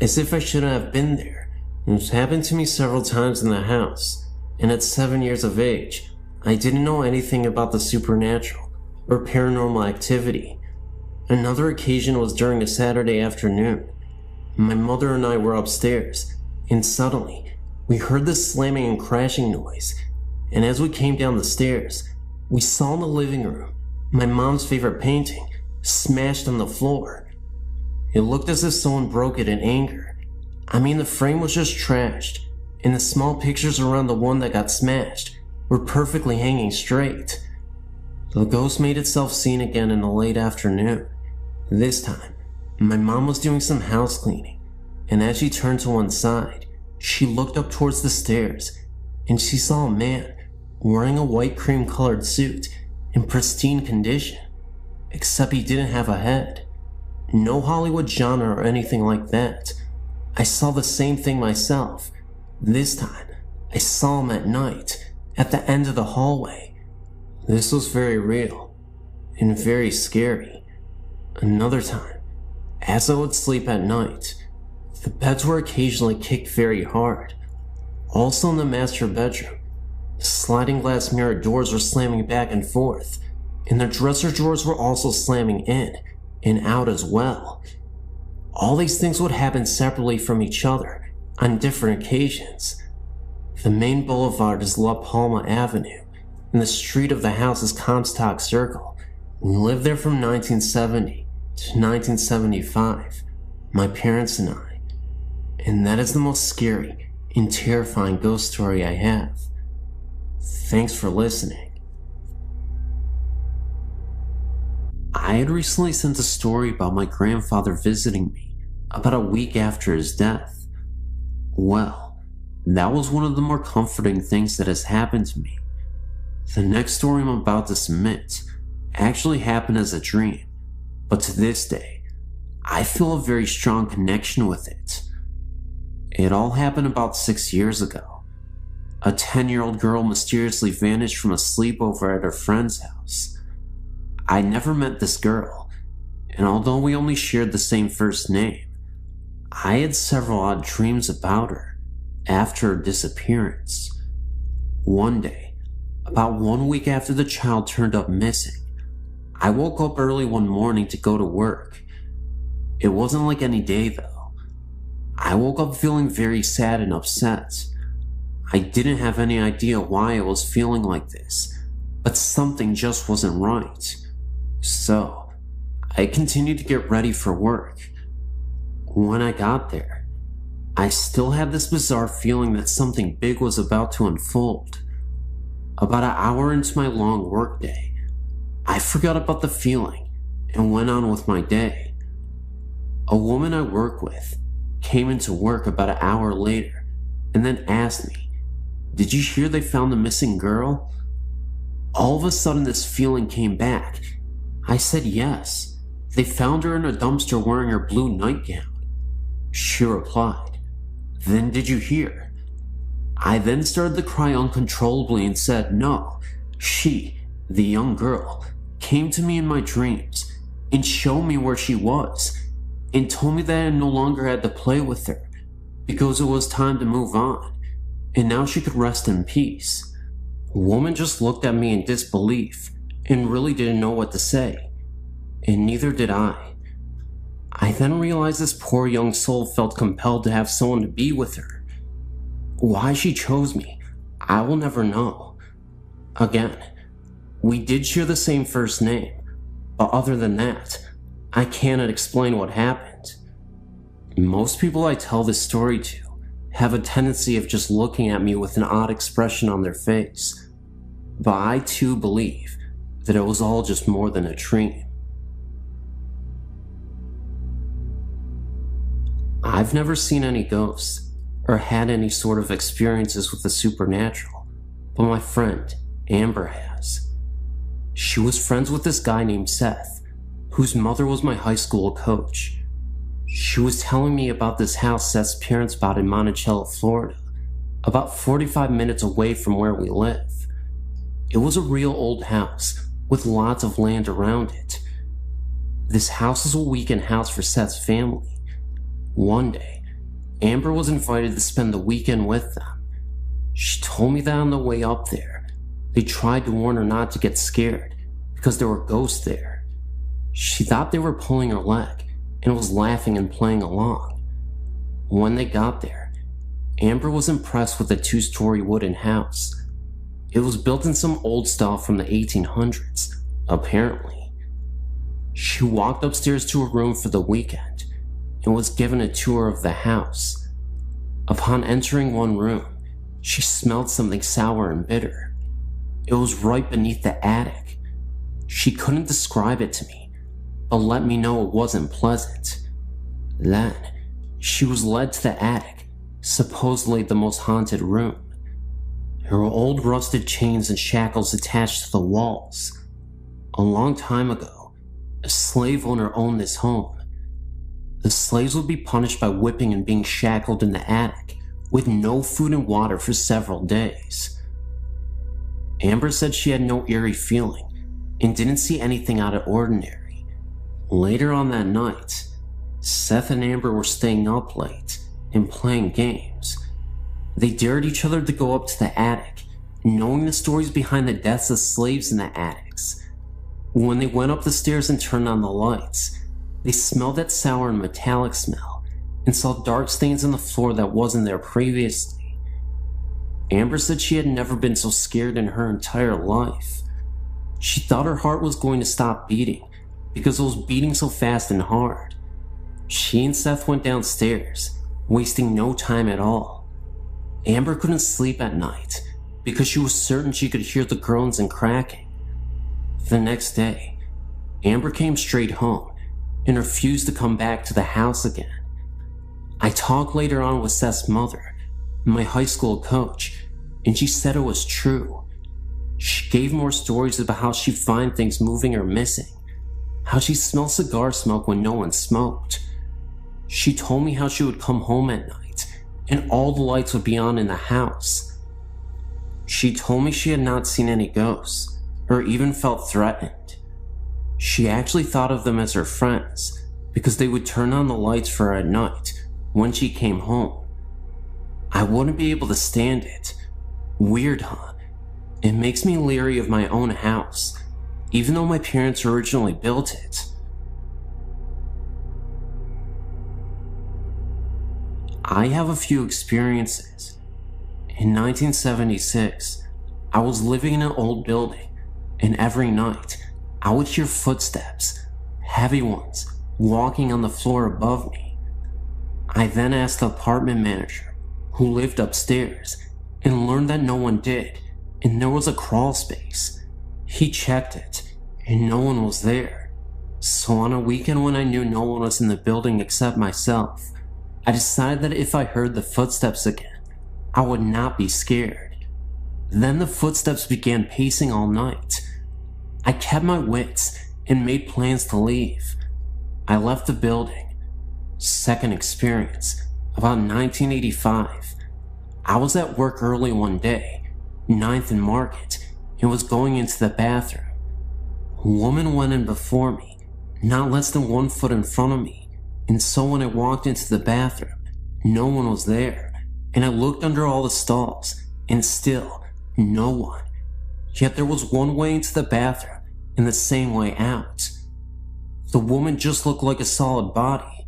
as if I shouldn't have been there. It's happened to me several times in the house, and at 7 years of age, I didn't know anything about the supernatural or paranormal activity. Another occasion was during a Saturday afternoon. My mother and I were upstairs, and suddenly, we heard this slamming and crashing noise, and as we came down the stairs, we saw in the living room my mom's favorite painting smashed on the floor. It looked as if someone broke it in anger. I mean, the frame was just trashed, and the small pictures around the one that got smashed were perfectly hanging straight. The ghost made itself seen again in the late afternoon. This time, my mom was doing some house cleaning, and as she turned to one side, she looked up towards the stairs, and she saw a man wearing a white cream-colored suit in pristine condition, except he didn't have a head. No Hollywood genre or anything like that. I saw the same thing myself. This time, I saw him at night, at the end of the hallway. This was very real, and very scary. Another time, as I would sleep at night, the beds were occasionally kicked very hard. Also in the master bedroom, the sliding glass mirror doors were slamming back and forth, and the dresser drawers were also slamming in and out as well. All these things would happen separately from each other on different occasions. The main boulevard is La Palma Avenue, and the street of the house is Comstock Circle. We lived there from 1970 to 1975, my parents and I, and that is the most scary and terrifying ghost story I have. Thanks for listening. I had recently sent a story about my grandfather visiting me about a week after his death. Well, that was one of the more comforting things that has happened to me. The next story I'm about to submit actually happened as a dream, but to this day, I feel a very strong connection with it. It all happened about 6 years ago. A 10-year-old girl mysteriously vanished from a sleepover at her friend's house. I never met this girl, and although we only shared the same first name, I had several odd dreams about her after her disappearance. One day, about 1 week after the child turned up missing, I woke up early one morning to go to work. It wasn't like any day though. I woke up feeling very sad and upset. I didn't have any idea why I was feeling like this, but something just wasn't right. So, I continued to get ready for work. When I got there, I still had this bizarre feeling that something big was about to unfold. About an hour into my long workday, I forgot about the feeling and went on with my day. A woman I work with came into work about an hour later and then asked me, "Did you hear they found the missing girl?" All of a sudden this feeling came back. I said yes. They found her in a dumpster wearing her blue nightgown. She replied, "Then did you hear?" I then started to cry uncontrollably and said no. She, the young girl, came to me in my dreams and showed me where she was and told me that I no longer had to play with her because it was time to move on and now she could rest in peace. The woman just looked at me in disbelief and really didn't know what to say, and neither did I. I then realized this poor young soul felt compelled to have someone to be with her. Why she chose me, I will never know. Again, we did share the same first name, but other than that, I cannot explain what happened. Most people I tell this story to have a tendency of just looking at me with an odd expression on their face, but I too believe that it was all just more than a dream. I've never seen any ghosts or had any sort of experiences with the supernatural, but my friend, Amber, has. She was friends with this guy named Seth, whose mother was my high school coach. She was telling me about this house Seth's parents bought in Monticello, Florida, about 45 minutes away from where we live. It was a real old house with lots of land around it. This house was a weekend house for Seth's family. One day, Amber was invited to spend the weekend with them. She told me that on the way up there, they tried to warn her not to get scared because there were ghosts there. She thought they were pulling her leg and was laughing and playing along. When they got there, Amber was impressed with the 2-story wooden house. It was built in some old style from the 1800s, apparently. She walked upstairs to her room for the weekend and was given a tour of the house. Upon entering one room, she smelled something sour and bitter. It was right beneath the attic. She couldn't describe it to me, but let me know it wasn't pleasant. Then, she was led to the attic, supposedly the most haunted room. There were old rusted chains and shackles attached to the walls. A long time ago, a slave owner owned this home. The slaves would be punished by whipping and being shackled in the attic, with no food and water for several days. Amber said she had no eerie feeling, and didn't see anything out of ordinary. Later on that night, Seth and Amber were staying up late and playing games. They dared each other to go up to the attic, knowing the stories behind the deaths of slaves in the attics. When they went up the stairs and turned on the lights, they smelled that sour and metallic smell and saw dark stains on the floor that wasn't there previously. Amber said she had never been so scared in her entire life. She thought her heart was going to stop beating because it was beating so fast and hard. She and Seth went downstairs, wasting no time at all. Amber couldn't sleep at night because she was certain she could hear the groans and cracking. The next day, Amber came straight home and refused to come back to the house again. I talked later on with Seth's mother, my high school coach, and she said it was true. She gave more stories about how she'd find things moving or missing, how she smelled cigar smoke when no one smoked. She told me how she would come home at night and all the lights would be on in the house. She told me she had not seen any ghosts or even felt threatened. She actually thought of them as her friends because they would turn on the lights for her at night when she came home. I wouldn't be able to stand it. Weird, huh? It makes me leery of my own house, even though my parents originally built it. I have a few experiences. In 1976, I was living in an old building, and every night I would hear footsteps, heavy ones, walking on the floor above me. I then asked the apartment manager, who lived upstairs, and learned that no one did, and there was a crawl space. He checked it, and no one was there. So on a weekend when I knew no one was in the building except myself, I decided that if I heard the footsteps again, I would not be scared. Then the footsteps began pacing all night. I kept my wits and made plans to leave. I left the building. Second experience, about 1985. I was at work early one day, 9th and Market, and was going into the bathroom. A woman went in before me, not less than 1 foot in front of me, and so when I walked into the bathroom, no one was there, and I looked under all the stalls, and still, no one. Yet there was one way into the bathroom and the same way out. The woman just looked like a solid body.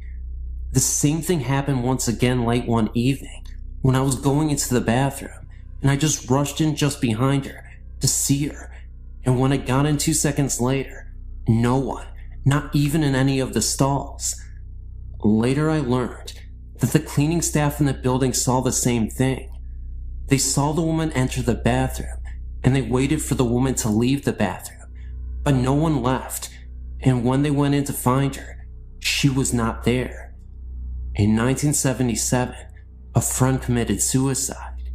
The same thing happened once again late one evening when I was going into the bathroom, and I just rushed in just behind her to see her, and when I got in 2 seconds later, no one, not even in any of the stalls. Later I learned that the cleaning staff in the building saw the same thing. They saw the woman enter the bathroom, and they waited for the woman to leave the bathroom, but no one left, and when they went in to find her, she was not there. In 1977, a friend committed suicide.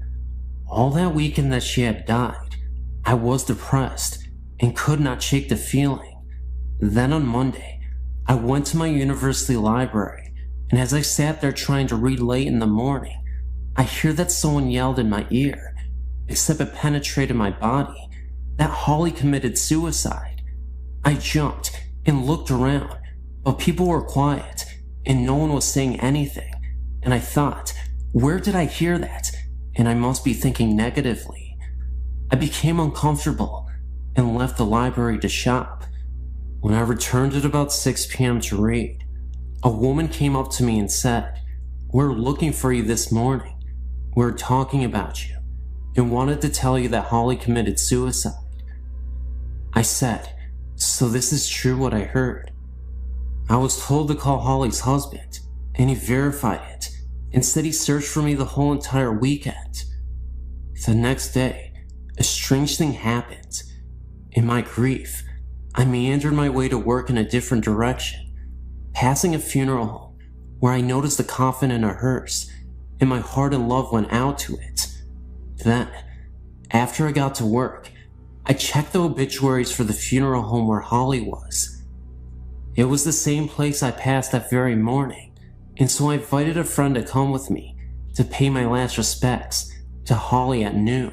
All that weekend that she had died, I was depressed and could not shake the feeling. Then on Monday, I went to my university library, and as I sat there trying to read late in the morning, I hear that someone yelled in my ear, except it penetrated my body, that Holly committed suicide. I jumped and looked around, but people were quiet, and no one was saying anything, and I thought, where did I hear that? And I must be thinking negatively. I became uncomfortable and left the library to shop. When I returned at about 6 p.m. to read, a woman came up to me and said, "We're looking for you this morning. We're talking about you and wanted to tell you that Holly committed suicide." I said, "So this is true what I heard?" I was told to call Holly's husband, and he verified it and said he searched for me the whole entire weekend. The next day, a strange thing happened. In my grief, I meandered my way to work in a different direction, passing a funeral home where I noticed a coffin in a hearse, and my heart and love went out to it. Then, after I got to work, I checked the obituaries for the funeral home where Holly was. It was the same place I passed that very morning, and so I invited a friend to come with me to pay my last respects to Holly at noon.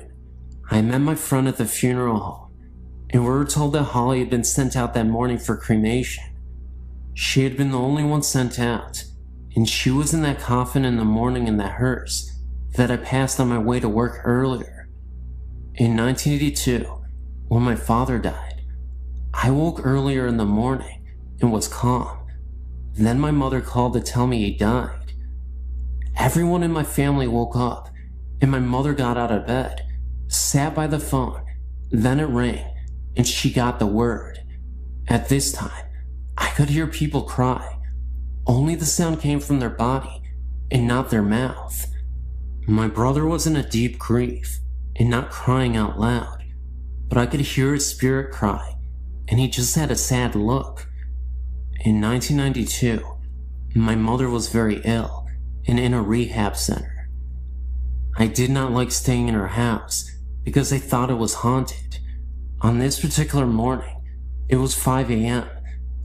I met my friend at the funeral home, and we were told that Holly had been sent out that morning for cremation. She had been the only one sent out, and she was in that coffin in the morning in that hearse that I passed on my way to work earlier. In 1982, when my father died, I woke earlier in the morning and was calm. Then my mother called to tell me he died. Everyone in my family woke up, and my mother got out of bed, sat by the phone, then it rang, and she got the word. At this time, could hear people cry, only the sound came from their body and not their mouth. My brother was in a deep grief and not crying out loud, but I could hear his spirit cry, and he just had a sad look. In 1992, my mother was very ill and in a rehab center. I did not like staying in her house because I thought it was haunted. On this particular morning, it was 5 a.m.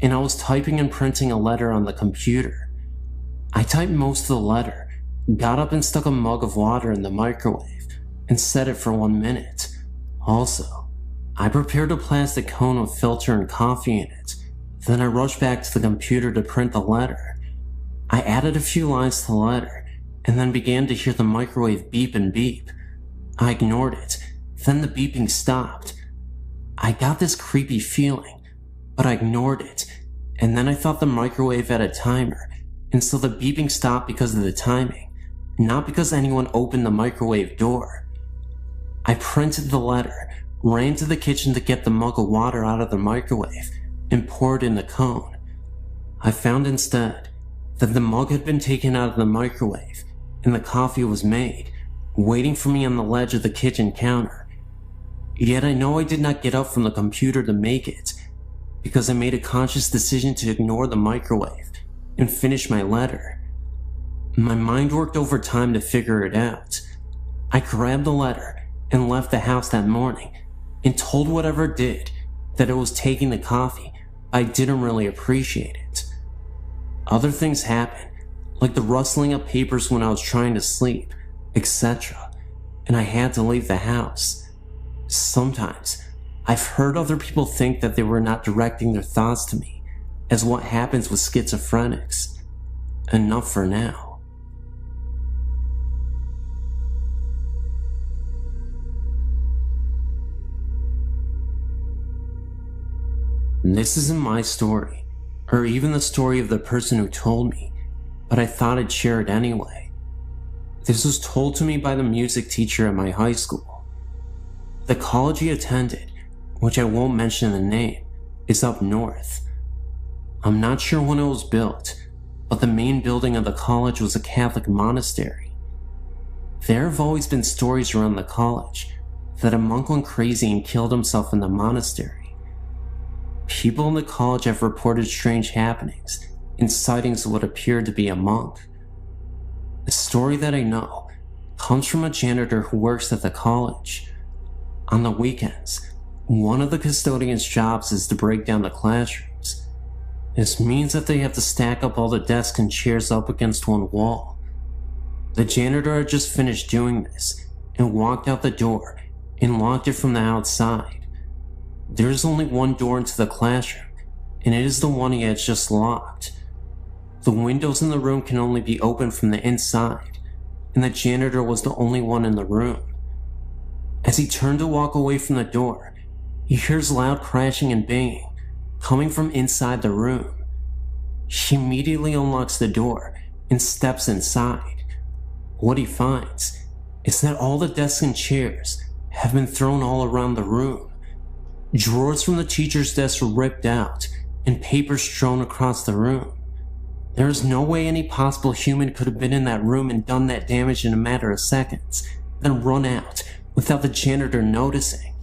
and I was typing and printing a letter on the computer. I typed most of the letter, got up and stuck a mug of water in the microwave and set it for 1 minute. Also, I prepared a plastic cone with filter and coffee in it. Then I rushed back to the computer to print the letter. I added a few lines to the letter and then began to hear the microwave beep and beep. I ignored it, then the beeping stopped. I got this creepy feeling, but I ignored it, and then I thought the microwave had a timer, and so the beeping stopped because of the timing, not because anyone opened the microwave door. I printed the letter, ran to the kitchen to get the mug of water out of the microwave, and poured in the cone. I found instead that the mug had been taken out of the microwave, and the coffee was made, waiting for me on the ledge of the kitchen counter. Yet I know I did not get up from the computer to make it, because I made a conscious decision to ignore the microwave and finish my letter. My mind worked overtime to figure it out. I grabbed the letter and left the house that morning and told whatever did that it was taking the coffee. I didn't really appreciate it. Other things happened, like the rustling of papers when I was trying to sleep, etc., and I had to leave the house. Sometimes, I've heard other people think that they were not directing their thoughts to me, as what happens with schizophrenics. Enough for now. This isn't my story, or even the story of the person who told me, but I thought I'd share it anyway. This was told to me by the music teacher at my high school. The college he attended, which I won't mention the name, is up north. I'm not sure when it was built, but the main building of the college was a Catholic monastery. There have always been stories around the college that a monk went crazy and killed himself in the monastery. People in the college have reported strange happenings and sightings of what appeared to be a monk. The story that I know comes from a janitor who works at the college. On the weekends, one of the custodian's jobs is to break down the classrooms. This means that they have to stack up all the desks and chairs up against one wall. The janitor had just finished doing this and walked out the door and locked it from the outside. There is only one door into the classroom, and it is the one he had just locked. The windows in the room can only be opened from the inside, and the janitor was the only one in the room. As he turned to walk away from the door, he hears loud crashing and banging coming from inside the room. He immediately unlocks the door and steps inside. What he finds is that all the desks and chairs have been thrown all around the room. Drawers from the teacher's desk were ripped out and papers strewn across the room. There is no way any possible human could have been in that room and done that damage in a matter of seconds, then run out without the janitor noticing.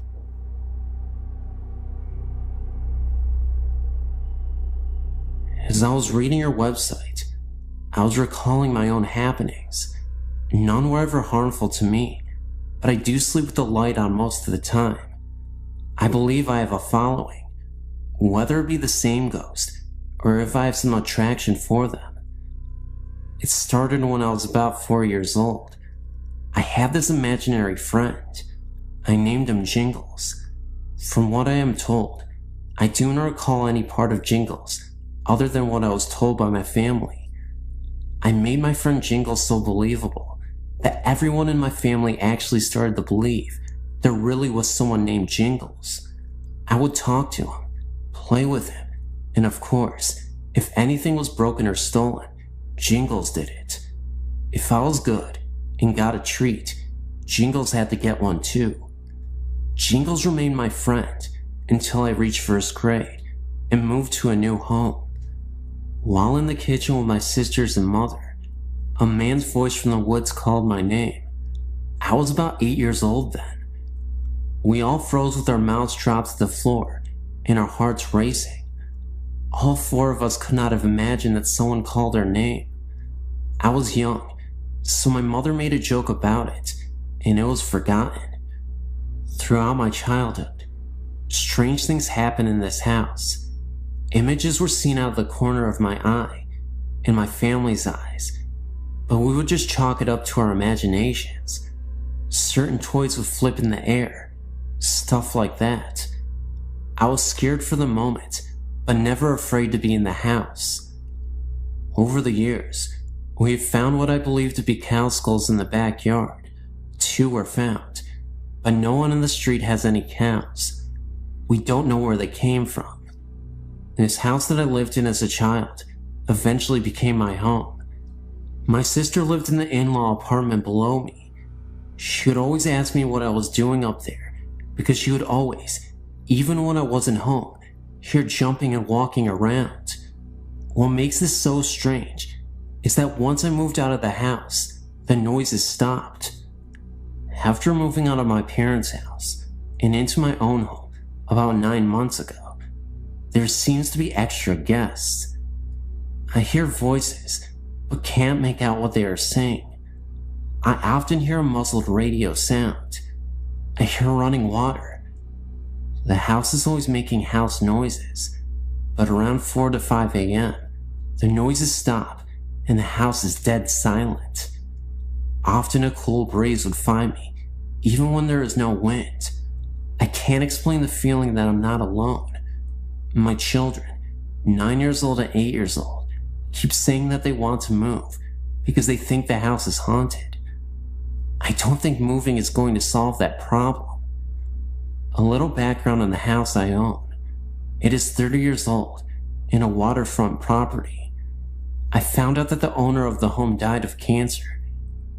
As I was reading your website, I was recalling my own happenings. None were ever harmful to me, but I do sleep with the light on most of the time. I believe I have a following, whether it be the same ghost or if I have some attraction for them. It started when I was about 4 years old. I had this imaginary friend. I named him Jingles. From what I am told, I do not recall any part of Jingles other than what I was told by my family. I made my friend Jingles so believable that everyone in my family actually started to believe there really was someone named Jingles. I would talk to him, play with him, and of course, if anything was broken or stolen, Jingles did it. If I was good and got a treat, Jingles had to get one too. Jingles remained my friend until I reached first grade and moved to a new home. While in the kitchen with my sisters and mother, a man's voice from the woods called my name. I was about 8 years old then. We all froze with our mouths dropped to the floor and our hearts racing. All 4 of us could not have imagined that someone called our name. I was young, so my mother made a joke about it, and it was forgotten. Throughout my childhood, strange things happened in this house. Images were seen out of the corner of my eye and my family's eyes, but we would just chalk it up to our imaginations. Certain toys would flip in the air, stuff like that. I was scared for the moment, but never afraid to be in the house. Over the years, we have found what I believe to be cow skulls in the backyard. 2 were found, but no one in the street has any cows. We don't know where they came from. This house that I lived in as a child eventually became my home. My sister lived in the in-law apartment below me. She would always ask me what I was doing up there, because she would always, even when I wasn't home, hear jumping and walking around. What makes this so strange is that once I moved out of the house, the noises stopped. After moving out of my parents' house and into my own home about 9 months ago, there seems to be extra guests. I hear voices, but can't make out what they are saying. I often hear a muffled radio sound. I hear running water. The house is always making house noises, but around 4 to 5 a.m., the noises stop and the house is dead silent. Often a cool breeze would find me, even when there is no wind. I can't explain the feeling that I'm not alone. My children, 9 years old and 8 years old, keep saying that they want to move because they think the house is haunted. I don't think moving is going to solve that problem. A little background on the house I own. It is 30 years old and a waterfront property. I found out that the owner of the home died of cancer,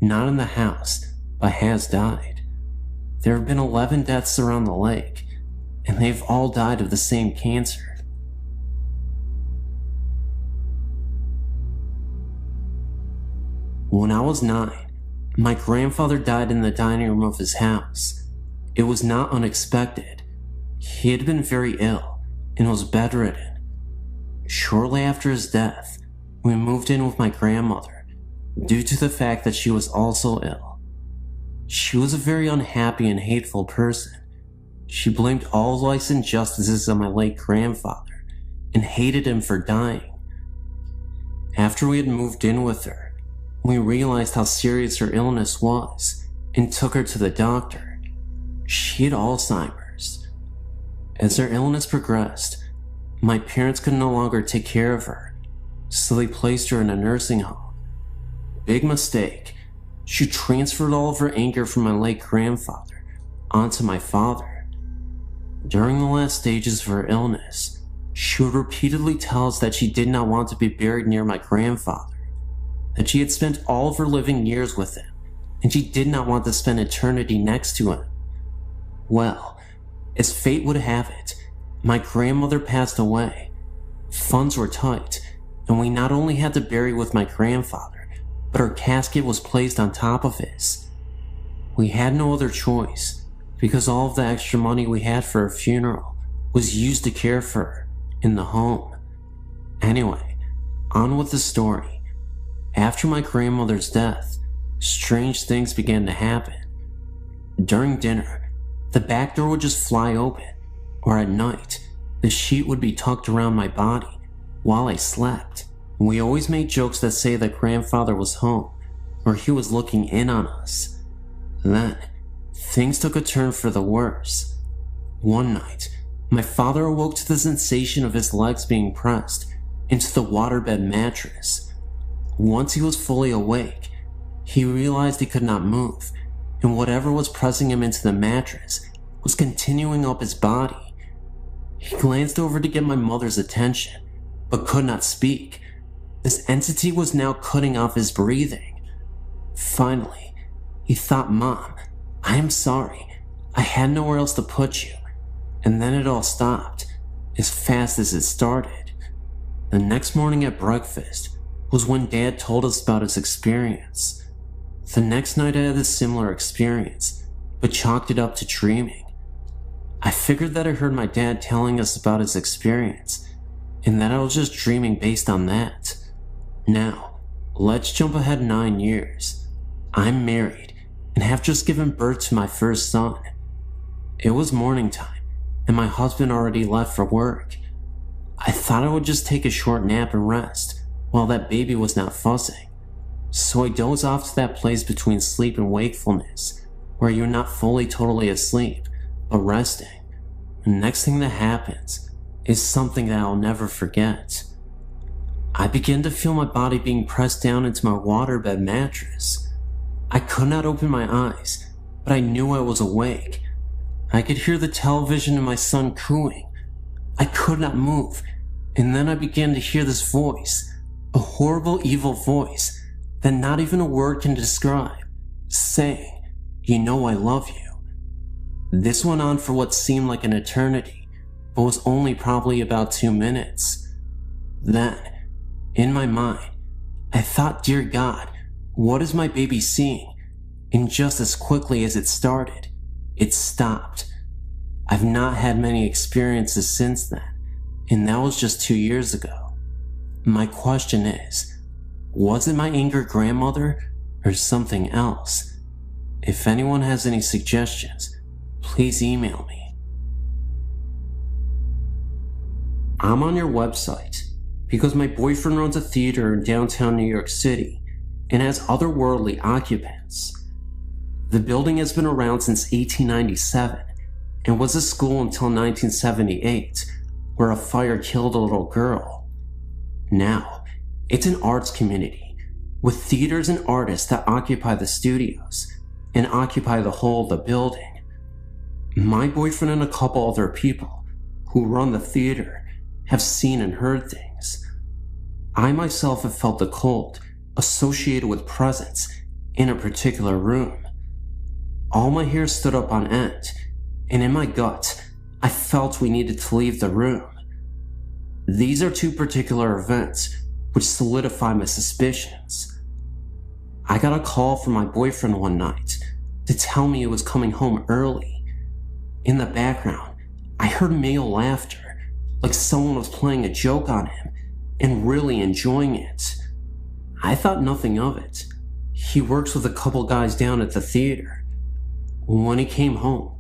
not in the house, but has died. There have been 11 deaths around the lake, and they've all died of the same cancer. When I was 9, my grandfather died in the dining room of his house. It was not unexpected. He had been very ill and was bedridden. Shortly after his death, we moved in with my grandmother due to the fact that she was also ill. She was a very unhappy and hateful person. She blamed all life's injustices on my late grandfather and hated him for dying. After we had moved in with her, we realized how serious her illness was and took her to the doctor. She had Alzheimer's. As her illness progressed, my parents could no longer take care of her, so they placed her in a nursing home. Big mistake. She transferred all of her anger from my late grandfather onto my father. During the last stages of her illness, she would repeatedly tell us that she did not want to be buried near my grandfather, that she had spent all of her living years with him, and she did not want to spend eternity next to him. Well, as fate would have it, my grandmother passed away. Funds were tight, and we not only had to bury with my grandfather, but her casket was placed on top of his. We had no other choice, because all of the extra money we had for her funeral was used to care for her in the home. Anyway, on with the story. After my grandmother's death, strange things began to happen. During dinner, the back door would just fly open, or at night, the sheet would be tucked around my body while I slept. We always made jokes that say that grandfather was home, or he was looking in on us. Then, things took a turn for the worse. One night, my father awoke to the sensation of his legs being pressed into the waterbed mattress. Once he was fully awake, he realized he could not move, and whatever was pressing him into the mattress was continuing up his body. He glanced over to get my mother's attention, but could not speak. This entity was now cutting off his breathing. Finally, he thought, "Mom, I am sorry. I had nowhere else to put you." And then it all stopped, as fast as it started. The next morning at breakfast was when Dad told us about his experience. The next night I had a similar experience, but chalked it up to dreaming. I figured that I heard my dad telling us about his experience, and that I was just dreaming based on that. Now, let's jump ahead 9 years. I'm married, and have just given birth to my first son. It was morning time, and my husband already left for work. I thought I would just take a short nap and rest, while that baby was not fussing. So I dozed off to that place between sleep and wakefulness, where you're not fully totally asleep, but resting. The next thing that happens is something that I'll never forget. I began to feel my body being pressed down into my waterbed mattress. I could not open my eyes, but I knew I was awake. I could hear the television and my son cooing. I could not move, and then I began to hear this voice, a horrible, evil voice that not even a word can describe, saying, "You know I love you." This went on for what seemed like an eternity, but was only probably about 2 minutes. Then, in my mind, I thought, dear God, what is my baby seeing? And just as quickly as it started, it stopped. I've not had many experiences since then, and that was just 2 years ago. My question is, was it my angry grandmother or something else? If anyone has any suggestions, please email me. I'm on your website because my boyfriend runs a theater in downtown New York City and has otherworldly occupants. The building has been around since 1897 and was a school until 1978, where a fire killed a little girl. Now, it's an arts community with theaters and artists that occupy the studios and occupy the whole of the building. My boyfriend and a couple other people who run the theater have seen and heard things. I myself have felt the cold associated with presence in a particular room. All my hair stood up on end, and in my gut, I felt we needed to leave the room. These are 2 particular events which solidify my suspicions. I got a call from my boyfriend one night to tell me he was coming home early. In the background, I heard male laughter, like someone was playing a joke on him and really enjoying it. I thought nothing of it. He works with a couple guys down at the theater. When he came home,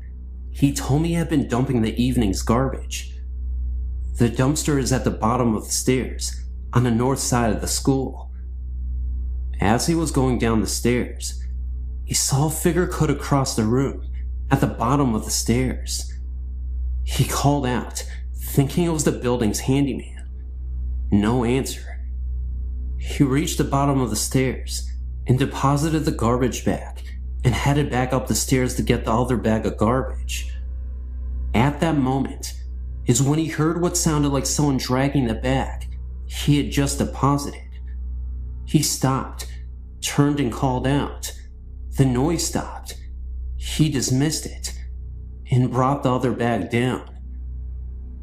he told me he had been dumping the evening's garbage. The dumpster is at the bottom of the stairs on the north side of the school. As he was going down the stairs, he saw a figure cut across the room at the bottom of the stairs. He called out, thinking it was the building's handyman. No answer. He reached the bottom of the stairs and deposited the garbage bag and headed back up the stairs to get the other bag of garbage. At that moment is when he heard what sounded like someone dragging the bag he had just deposited. He stopped, turned and called out. The noise stopped. He dismissed it and brought the other bag down.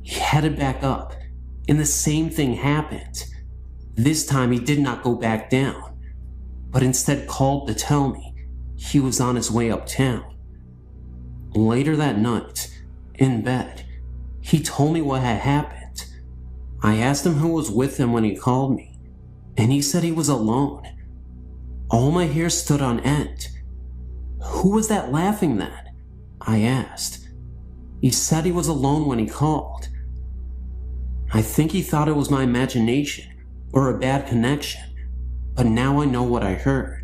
He headed back up, and the same thing happened. This time he did not go back down, but instead called to tell me he was on his way uptown. Later that night, in bed, he told me what had happened. I asked him who was with him when he called me, and he said he was alone. All my hair stood on end. Who was that laughing then? I asked. He said he was alone when he called. I think he thought it was my imagination or a bad connection, but now I know what I heard.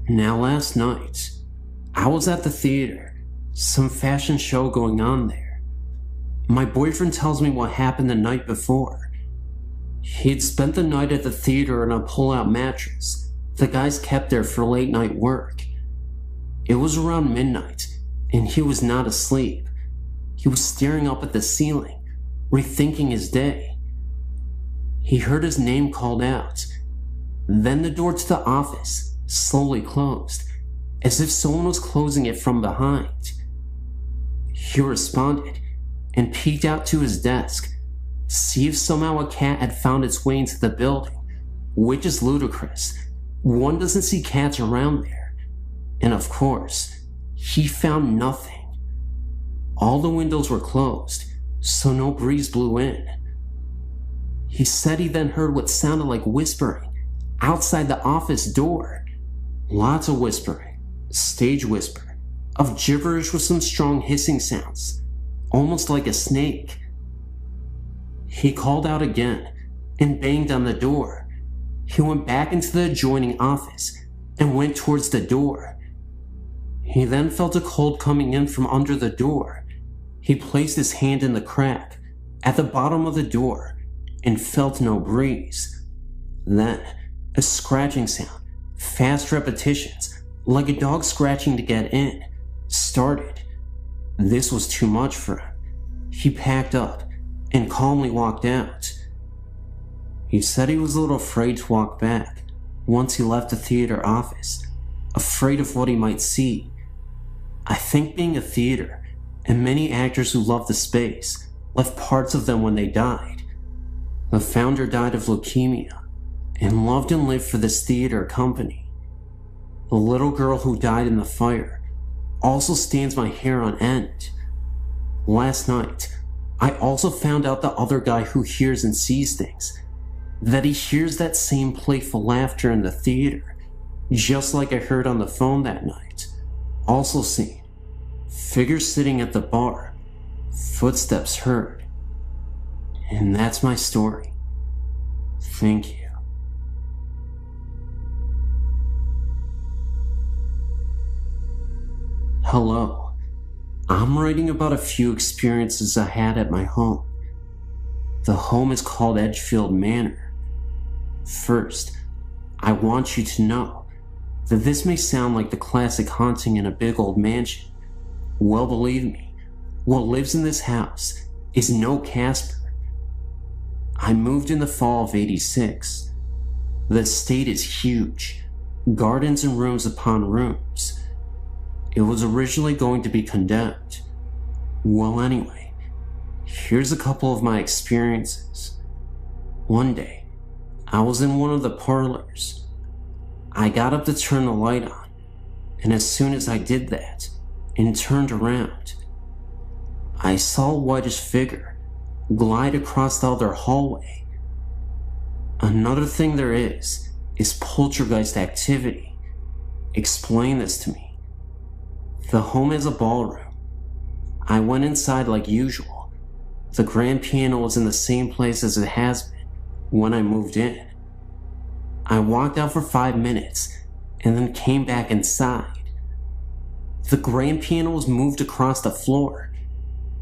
Now last night, I was at the theater, some fashion show going on there. My boyfriend tells me what happened the night before. He'd spent the night at the theater in a pull-out mattress the guys kept there for late night work. It was around midnight, and he was not asleep. He was staring up at the ceiling, rethinking his day. He heard his name called out. Then the door to the office slowly closed, as if someone was closing it from behind. He responded and peeked out to his desk see if somehow a cat had found its way into the building, which is ludicrous. One doesn't see cats around there. And of course, he found nothing. All the windows were closed, so no breeze blew in. He said he then heard what sounded like whispering outside the office door. Lots of whispering, stage whisper, of gibberish with some strong hissing sounds, almost like a snake. He called out again and banged on the door. He went back into the adjoining office and went towards the door. He then felt a cold coming in from under the door. He placed his hand in the crack at the bottom of the door and felt no breeze. Then, a scratching sound, fast repetitions, like a dog scratching to get in, started. This was too much for him. He packed up and calmly walked out. He said he was a little afraid to walk back once he left the theater office, afraid of what he might see. I think being a theater, and many actors who love the space, left parts of them when they died. The founder died of leukemia, and loved and lived for this theater company. The little girl who died in the fire also stands my hair on end. Last night, I also found out the other guy who hears and sees things, that he hears that same playful laughter in the theater, just like I heard on the phone that night. Also seen figures sitting at the bar, footsteps heard. And that's my story. Thank you. Hello. I'm writing about a few experiences I had at my home. The home is called Edgefield Manor. First, I want you to know that this may sound like the classic haunting in a big old mansion. Well, believe me, what lives in this house is no Casper. I moved in the fall of '86. The estate is huge, gardens and rooms upon rooms. It was originally going to be condemned. Well, anyway, here's a couple of my experiences. One day, I was in one of the parlors. I got up to turn the light on, and as soon as I did that and turned around, I saw a whitish figure glide across the other hallway. Another thing there is poltergeist activity. Explain this to me. The home has a ballroom. I went inside like usual. The grand piano was in the same place as it has been when I moved in. I walked out for 5 minutes and then came back inside. The grand piano was moved across the floor,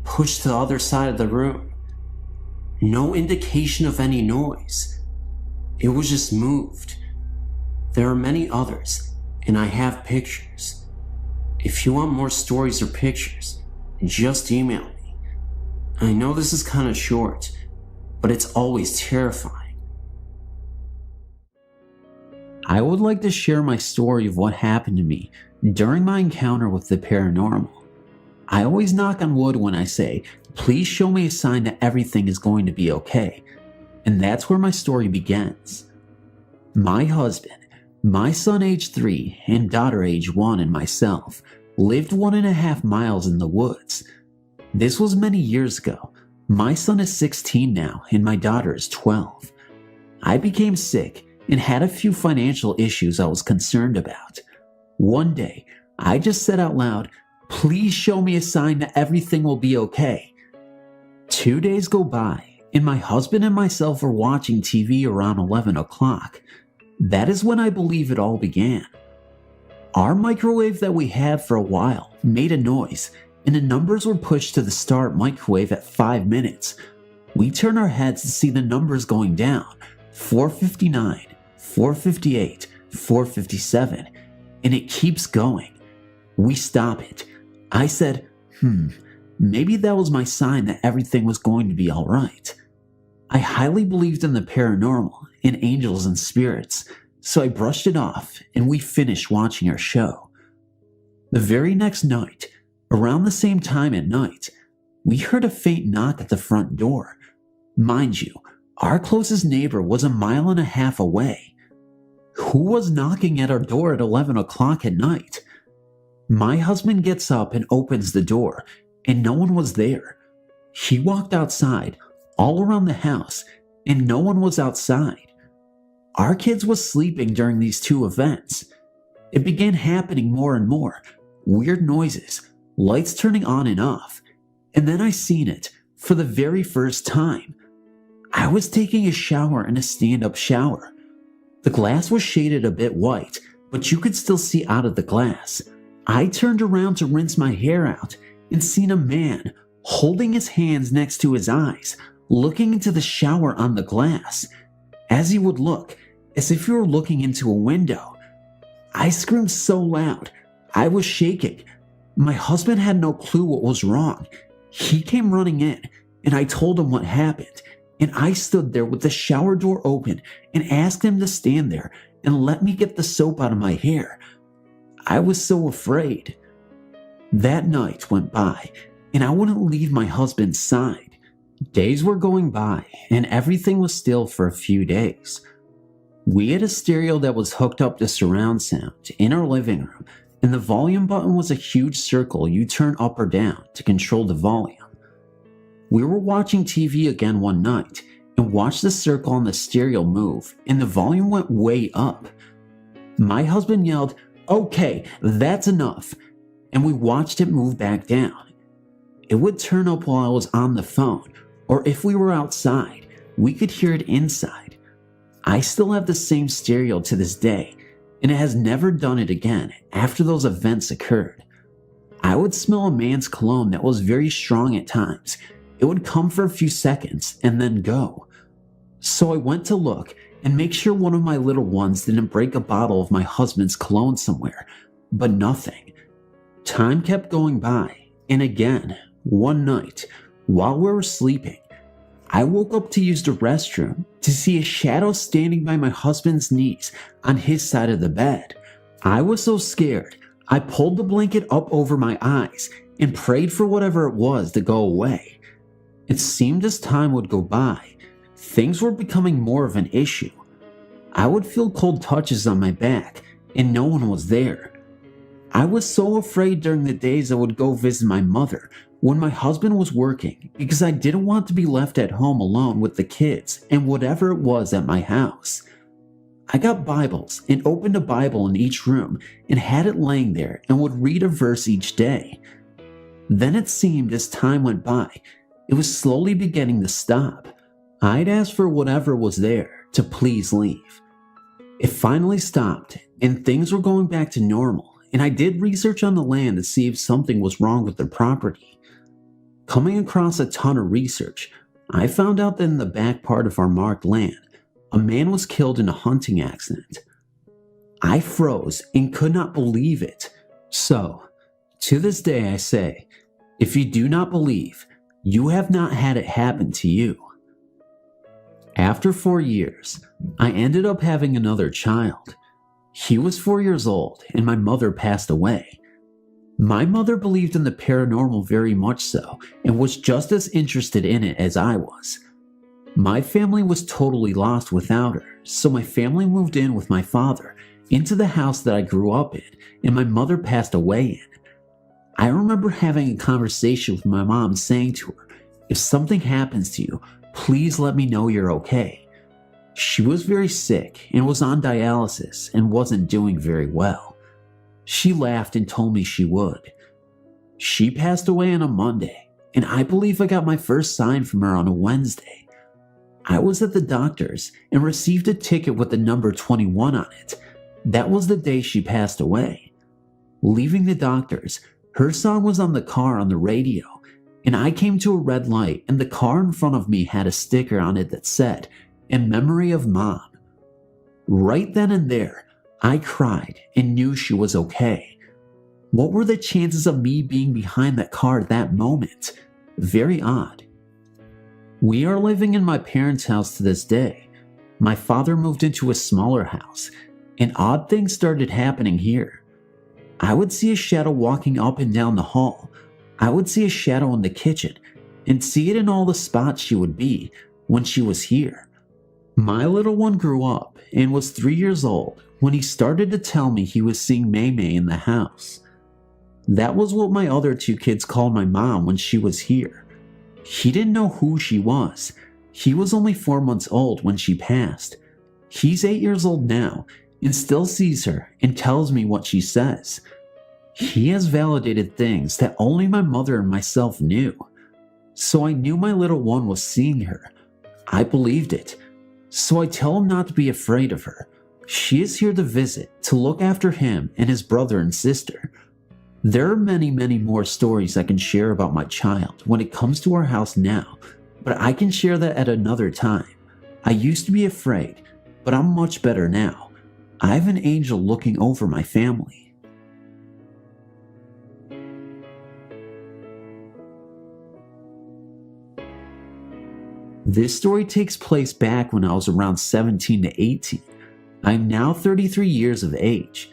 pushed to the other side of the room. No indication of any noise. It was just moved. There are many others, and I have pictures. If you want more stories or pictures, just email me. I know this is kind of short, but it's always terrifying. I would like to share my story of what happened to me during my encounter with the paranormal. I always knock on wood when I say, please show me a sign that everything is going to be okay. And that's where my story begins. My husband, my son age 3 and daughter age 1 and myself lived 1.5 miles in the woods. This was many years ago. My son is 16 now and my daughter is 12. I became sick and had a few financial issues I was concerned about. One day, I just said out loud, please show me a sign that everything will be okay. 2 days go by and my husband and myself are watching TV around 11 o'clock. That is when I believe it all began. Our microwave that we had for a while made a noise, and the numbers were pushed to the start microwave at 5 minutes. We turn our heads to see the numbers going down, 459, 458, 457, and it keeps going. We stop it. I said, maybe that was my sign that everything was going to be alright. I highly believed in the paranormal, and angels and spirits, so I brushed it off and we finished watching our show. The very next night, around the same time at night, we heard a faint knock at the front door. Mind you, our closest neighbor was 1.5 miles away. Who was knocking at our door at 11 o'clock at night? My husband gets up and opens the door, and no one was there. He walked outside, all around the house, and no one was outside. Our kids was sleeping during these two events. It began happening more and more. Weird noises, lights turning on and off, and then I seen it for the very first time. I was taking a shower in a stand-up shower. The glass was shaded a bit white, but you could still see out of the glass. I turned around to rinse my hair out and seen a man holding his hands next to his eyes, looking into the shower on the glass, as he would look, as if he were looking into a window. I screamed so loud, I was shaking. My husband had no clue what was wrong. He came running in, and I told him what happened, and I stood there with the shower door open and asked him to stand there and let me get the soap out of my hair. I was so afraid. That night went by, and I wouldn't leave my husband's side. Days were going by, and everything was still for a few days. We had a stereo that was hooked up to surround sound in our living room, and the volume button was a huge circle you turn up or down to control the volume. We were watching TV again one night and watched the circle on the stereo move, and the volume went way up. My husband yelled, "Okay, that's enough," and we watched it move back down. It would turn up while I was on the phone, or if we were outside, we could hear it inside. I still have the same stereo to this day, and it has never done it again after those events occurred. I would smell a man's cologne that was very strong at times. It would come for a few seconds and then go. So I went to look and make sure one of my little ones didn't break a bottle of my husband's cologne somewhere, but nothing. Time kept going by, and again, one night, while we were sleeping, I woke up to use the restroom to see a shadow standing by my husband's knees on his side of the bed. I was so scared, I pulled the blanket up over my eyes and prayed for whatever it was to go away. It seemed as time would go by, things were becoming more of an issue. I would feel cold touches on my back, and no one was there. I was so afraid during the days I would go visit my mother when my husband was working, because I didn't want to be left at home alone with the kids and whatever it was at my house. I got Bibles and opened a Bible in each room and had it laying there and would read a verse each day. Then it seemed as time went by, it was slowly beginning to stop. I'd ask for whatever was there to please leave. It finally stopped, and things were going back to normal, and I did research on the land to see if something was wrong with the property. Coming across a ton of research, I found out that in the back part of our marked land, a man was killed in a hunting accident. I froze and could not believe it. So, to this day I say, if you do not believe, you have not had it happen to you. After 4 years, I ended up having another child. He was 4 years old, and my mother passed away. My mother believed in the paranormal very much so, and was just as interested in it as I was. My family was totally lost without her, so my family moved in with my father into the house that I grew up in, and my mother passed away in. I remember having a conversation with my mom saying to her, "If something happens to you, please let me know you're okay." She was very sick and was on dialysis and wasn't doing very well. She laughed and told me she would. She passed away on a Monday, and I believe I got my first sign from her on a Wednesday. I was at the doctor's and received a ticket with the number 21 on it. That was the day she passed away. Leaving the doctor's, her song was on the car on the radio, and I came to a red light, and the car in front of me had a sticker on it that said, "In memory of Mom." Right then and there, I cried and knew she was okay. What were the chances of me being behind that car at that moment? Very odd. We are living in my parents' house to this day. My father moved into a smaller house, and odd things started happening here. I would see a shadow walking up and down the hall. I would see a shadow in the kitchen, and see it in all the spots she would be, when she was here. My little one grew up and was 3 years old when he started to tell me he was seeing May in the house. That was what my other 2 kids called my mom when she was here. He didn't know who she was. He was only 4 months old when she passed. He's 8 years old now and still sees her and tells me what she says. He has validated things that only my mother and myself knew. So I knew my little one was seeing her. I believed it. So I tell him not to be afraid of her. She is here to visit, to look after him and his brother and sister. There are many more stories I can share about my child when it comes to our house now, but I can share that at another time. I used to be afraid, but I'm much better now. I have an angel looking over my family. This story takes place back when I was around 17 to 18. I am now 33 years of age.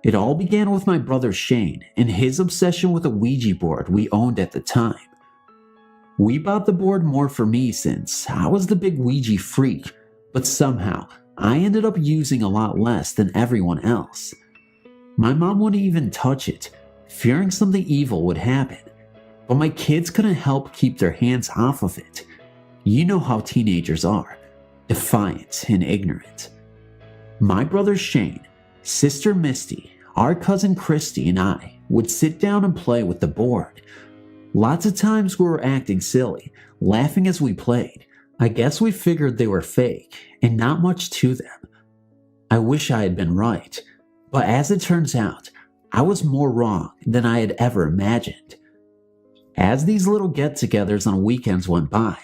It all began with my brother Shane and his obsession with a Ouija board we owned at the time. We bought the board more for me since I was the big Ouija freak, but somehow I ended up using a lot less than everyone else. My mom wouldn't even touch it, fearing something evil would happen, but my kids couldn't help keep their hands off of it. You know how teenagers are, defiant and ignorant. My brother Shane, sister Misty, our cousin Christy and I would sit down and play with the board. Lots of times we were acting silly, laughing as we played. I guess we figured they were fake and not much to them. I wish I had been right, but as it turns out, I was more wrong than I had ever imagined. As these little get-togethers on weekends went by,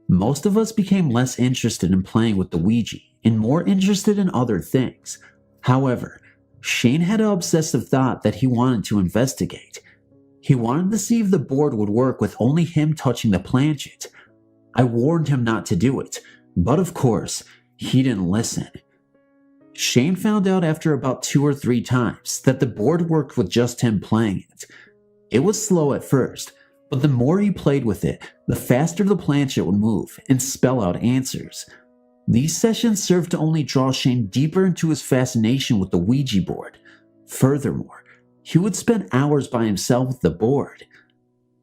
most of us became less interested in playing with the Ouija and more interested in other things. However, Shane had an obsessive thought that he wanted to investigate. He wanted to see if the board would work with only him touching the planchet. I warned him not to do it, but of course, he didn't listen. Shane found out after about 2 or 3 times that the board worked with just him playing it. It was slow at first, but the more he played with it, the faster the planchet would move and spell out answers. These sessions served to only draw Shane deeper into his fascination with the Ouija board. Furthermore, he would spend hours by himself with the board.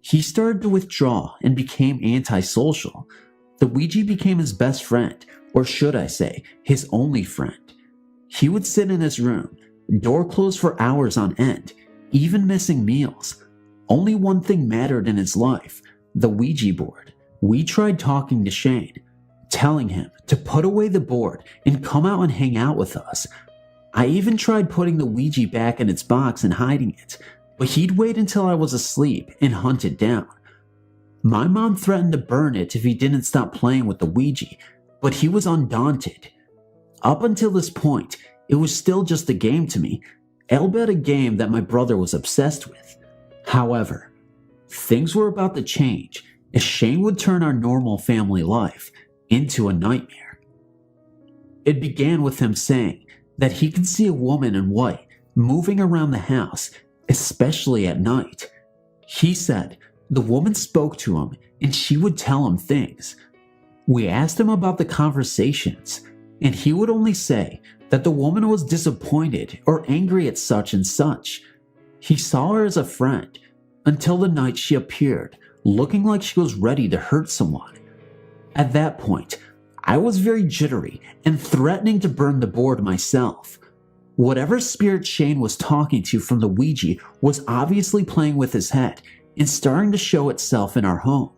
He started to withdraw and became antisocial. The Ouija became his best friend, or should I say, his only friend. He would sit in his room, door closed for hours on end, even missing meals. Only one thing mattered in his life, the Ouija board. We tried talking to Shane, telling him to put away the board and come out and hang out with us. I even tried putting the Ouija back in its box and hiding it, but he'd wait until I was asleep and hunt it down. My mom threatened to burn it if he didn't stop playing with the Ouija, but he was undaunted. Up until this point, it was still just a game to me, albeit a game that my brother was obsessed with. However, things were about to change as Shane would turn our normal family life into a nightmare. It began with him saying that he could see a woman in white moving around the house, especially at night. He said the woman spoke to him and she would tell him things. We asked him about the conversations, and he would only say that the woman was disappointed or angry at such and such. He saw her as a friend until the night she appeared, looking like she was ready to hurt someone. At that point, I was very jittery and threatening to burn the board myself. Whatever spirit Shane was talking to from the Ouija was obviously playing with his head and starting to show itself in our home.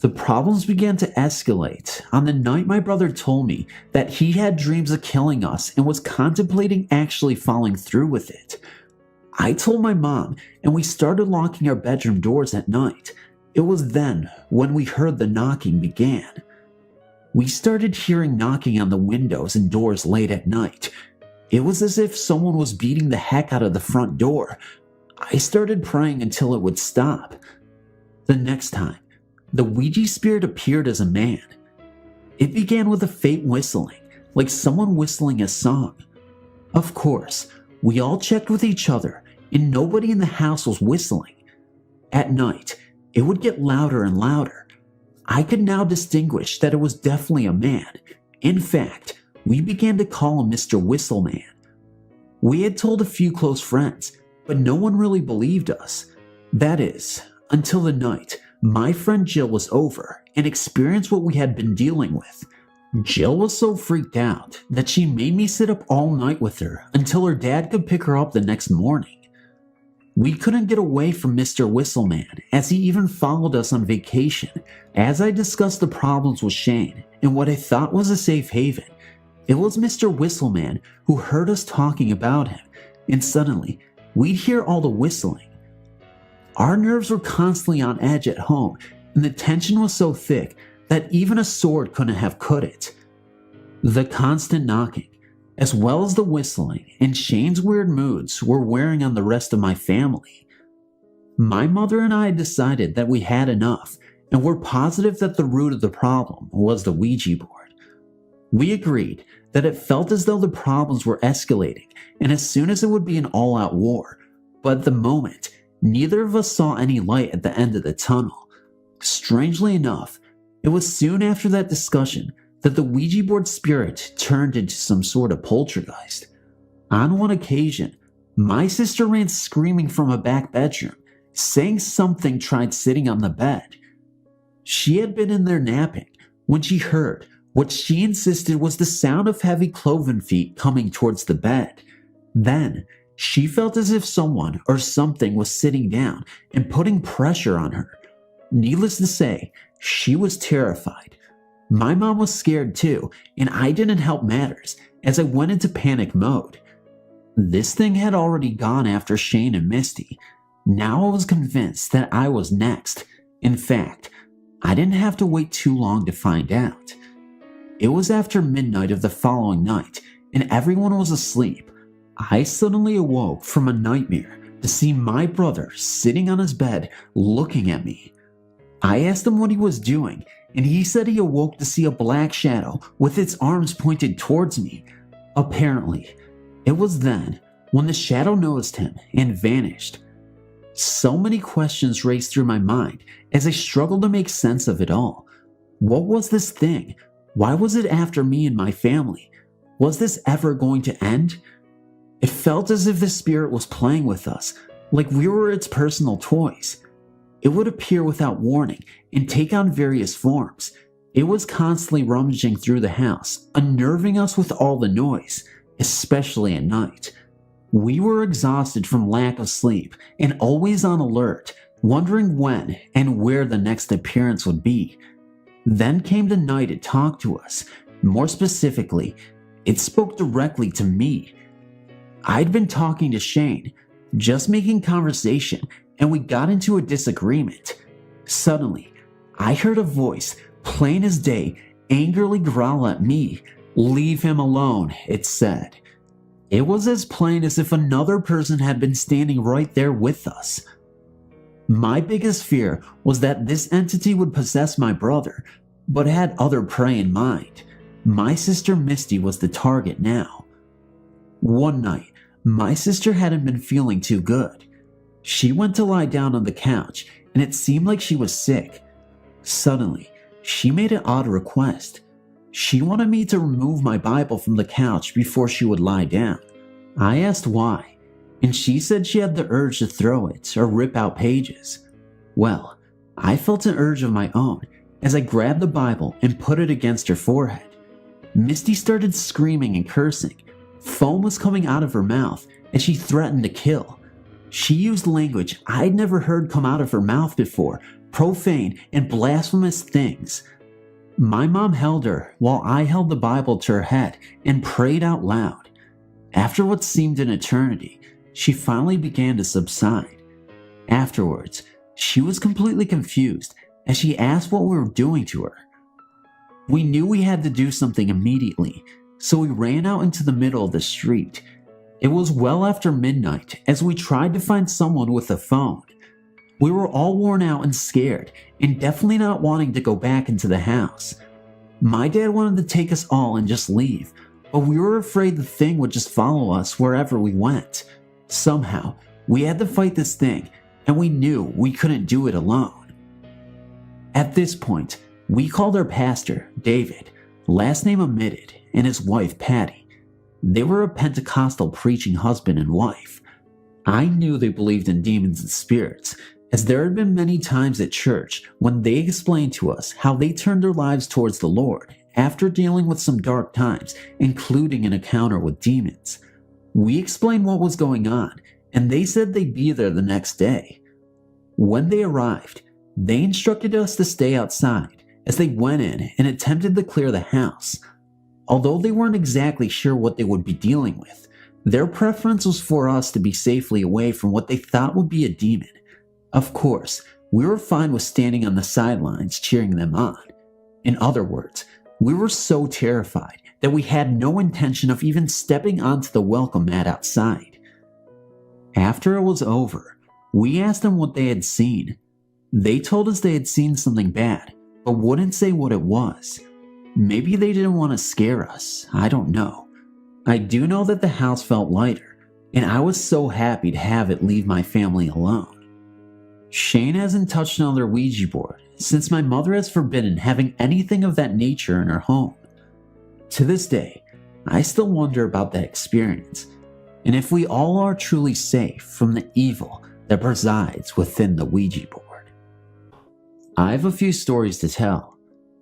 The problems began to escalate on the night my brother told me that he had dreams of killing us and was contemplating actually following through with it. I told my mom and we started locking our bedroom doors at night. It was then when we heard the knocking began. We started hearing knocking on the windows and doors late at night. It was as if someone was beating the heck out of the front door. I started praying until it would stop. The next time, the Ouija spirit appeared as a man. It began with a faint whistling, like someone whistling a song. Of course, we all checked with each other, and nobody in the house was whistling. At night, it would get louder and louder. I could now distinguish that it was definitely a man. In fact, we began to call him Mr. Whistleman. We had told a few close friends, but no one really believed us. That is, until the night my friend Jill was over and experienced what we had been dealing with. Jill was so freaked out that she made me sit up all night with her until her dad could pick her up the next morning. We couldn't get away from Mr. Whistleman, as he even followed us on vacation. As I discussed the problems with Shane and what I thought was a safe haven, it was Mr. Whistleman who heard us talking about him, and suddenly we'd hear all the whistling. Our nerves were constantly on edge at home, and the tension was so thick that even a sword couldn't have cut it. The constant knocking, as well as the whistling and Shane's weird moods, were wearing on the rest of my family. My mother and I decided that we had enough and were positive that the root of the problem was the Ouija board. We agreed that it felt as though the problems were escalating and as soon as it would be an all-out war, but at the moment, neither of us saw any light at the end of the tunnel. Strangely enough, it was soon after that discussion that the Ouija board spirit turned into some sort of poltergeist. On one occasion, my sister ran screaming from a back bedroom, saying something tried sitting on the bed. She had been in there napping when she heard what she insisted was the sound of heavy cloven feet coming towards the bed. Then, she felt as if someone or something was sitting down and putting pressure on her. Needless to say, she was terrified. My mom was scared too, and I didn't help matters as I went into panic mode. This thing had already gone after Shane and Misty. Now I was convinced that I was next. In fact, I didn't have to wait too long to find out. It was after midnight of the following night, and everyone was asleep. I suddenly awoke from a nightmare to see my brother sitting on his bed looking at me. I asked him what he was doing, and he said he awoke to see a black shadow with its arms pointed towards me. Apparently, it was then when the shadow noticed him and vanished. So many questions raced through my mind as I struggled to make sense of it all. What was this thing? Why was it after me and my family? Was this ever going to end? It felt as if the spirit was playing with us, like we were its personal toys. It would appear without warning and take on various forms. It was constantly rummaging through the house, unnerving us with all the noise, especially at night. We were exhausted from lack of sleep and always on alert, wondering when and where the next appearance would be. Then came the night it talked to us. More specifically, it spoke directly to me. I'd been talking to Shane, just making conversation, and we got into a disagreement. Suddenly, I heard a voice, plain as day, angrily growl at me. "Leave him alone," it said. It was as plain as if another person had been standing right there with us. My biggest fear was that this entity would possess my brother, but had other prey in mind. My sister Misty was the target now. One night, my sister hadn't been feeling too good. She went to lie down on the couch, and it seemed like she was sick. Suddenly, she made an odd request. She wanted me to remove my Bible from the couch before she would lie down. I asked why, and she said she had the urge to throw it or rip out pages. Well, I felt an urge of my own as I grabbed the Bible and put it against her forehead. Misty started screaming and cursing. Foam was coming out of her mouth, and she threatened to kill. She used language I'd never heard come out of her mouth before, profane and blasphemous things. My mom held her while I held the Bible to her head and prayed out loud. After what seemed an eternity, she finally began to subside. Afterwards, she was completely confused as she asked what we were doing to her. We knew we had to do something immediately, so we ran out into the middle of the street. It was well after midnight as we tried to find someone with a phone. We were all worn out and scared, and definitely not wanting to go back into the house. My dad wanted to take us all and just leave, but we were afraid the thing would just follow us wherever we went. Somehow, we had to fight this thing, and we knew we couldn't do it alone. At this point, We called our pastor, David, last name omitted, and his wife, Patty. They were a Pentecostal preaching husband and wife. I knew they believed in demons and spirits, as there had been many times at church when they explained to us how they turned their lives towards the Lord after dealing with some dark times, including an encounter with demons. We explained what was going on, and they said they'd be there the next day. When they arrived, they instructed us to stay outside as they went in and attempted to clear the house. Although they weren't exactly sure what they would be dealing with, their preference was for us to be safely away from what they thought would be a demon. Of course, we were fine with standing on the sidelines cheering them on. In other words, we were so terrified that we had no intention of even stepping onto the welcome mat outside. After it was over, we asked them what they had seen. They told us they had seen something bad, but wouldn't say what it was. Maybe they didn't want to scare us, I don't know. I do know that the house felt lighter, and I was so happy to have it leave my family alone. Shane hasn't touched another Ouija board since my mother has forbidden having anything of that nature in her home. To this day, I still wonder about that experience, and if we all are truly safe from the evil that presides within the Ouija board. I have a few stories to tell.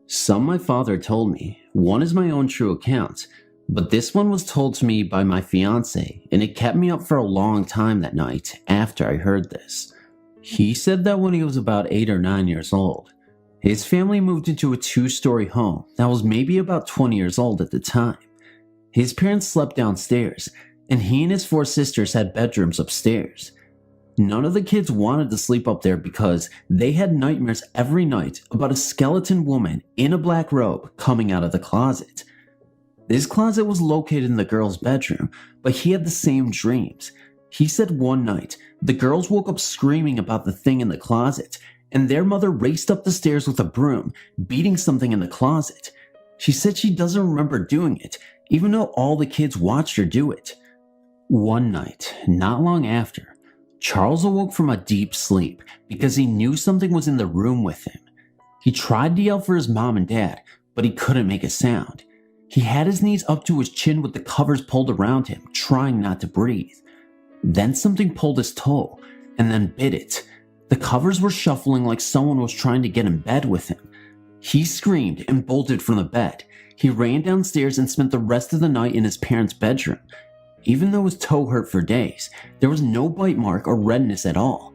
Some my father told me, one is my own true account, but this one was told to me by my fiance, and it kept me up for a long time that night after I heard this. He said that when he was about 8 or 9 years old, his family moved into a 2-story home that was maybe about 20 years old at the time. His parents slept downstairs, and he and his 4 sisters had bedrooms upstairs. None of the kids wanted to sleep up there because they had nightmares every night about a skeleton woman in a black robe coming out of the closet. This closet was located in the girl's bedroom, but he had the same dreams. He said one night, the girls woke up screaming about the thing in the closet, and their mother raced up the stairs with a broom, beating something in the closet. She said she doesn't remember doing it, even though all the kids watched her do it. One night, not long after, Charles awoke from a deep sleep because he knew something was in the room with him. He tried to yell for his mom and dad, but he couldn't make a sound. He had his knees up to his chin with the covers pulled around him, trying not to breathe. Then something pulled his toe, and then bit it. The covers were shuffling like someone was trying to get in bed with him. He screamed and bolted from the bed. He ran downstairs and spent the rest of the night in his parents' bedroom. Even though his toe hurt for days, there was no bite mark or redness at all.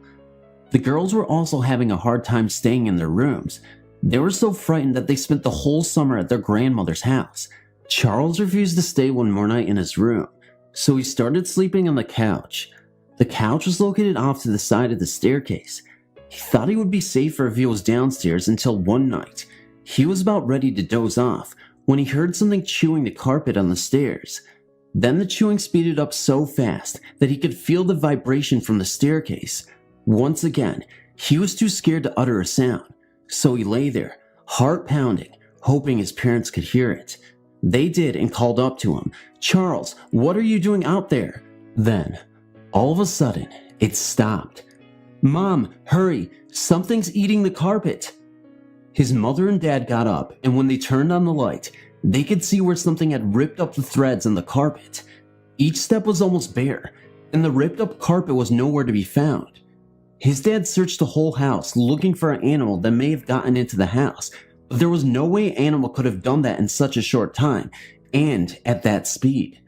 The girls were also having a hard time staying in their rooms. They were so frightened that they spent the whole summer at their grandmother's house. Charles refused to stay one more night in his room, so he started sleeping on the couch. The couch was located off to the side of the staircase. He thought he would be safer if he was downstairs until one night. He was about ready to doze off when he heard something chewing the carpet on the stairs. Then the chewing speeded up so fast that he could feel the vibration from the staircase. Once again, he was too scared to utter a sound, so he lay there, heart pounding, hoping his parents could hear it. They did and called up to him, "Charles, what are you doing out there?" Then, all of a sudden, it stopped. "Mom, hurry, something's eating the carpet." His mother and dad got up, and when they turned on the light, they could see where something had ripped up the threads in the carpet. Each step was almost bare, and the ripped up carpet was nowhere to be found. His dad searched the whole house looking for an animal that may have gotten into the house, but there was no way an animal could have done that in such a short time, and at that speed.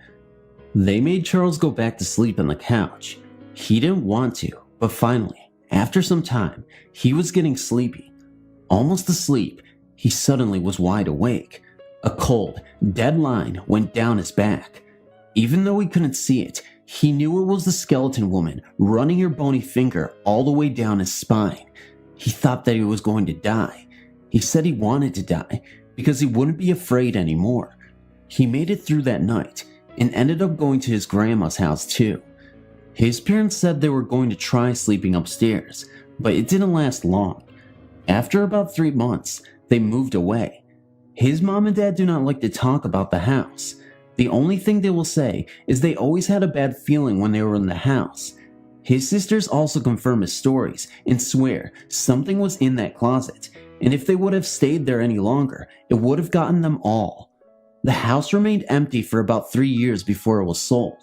They made Charles go back to sleep on the couch. He didn't want to, but finally, after some time, he was getting sleepy. Almost asleep, he suddenly was wide awake. A cold, dead line went down his back. Even though he couldn't see it, he knew it was the skeleton woman running her bony finger all the way down his spine. He thought that he was going to die. He said he wanted to die because he wouldn't be afraid anymore. He made it through that night and ended up going to his grandma's house too. His parents said they were going to try sleeping upstairs, but it didn't last long. After about 3 months, they moved away. His mom and dad do not like to talk about the house. The only thing they will say is they always had a bad feeling when they were in the house. His sisters also confirm his stories and swear something was in that closet, and if they would have stayed there any longer, it would have gotten them all. The house remained empty for about 3 years before it was sold.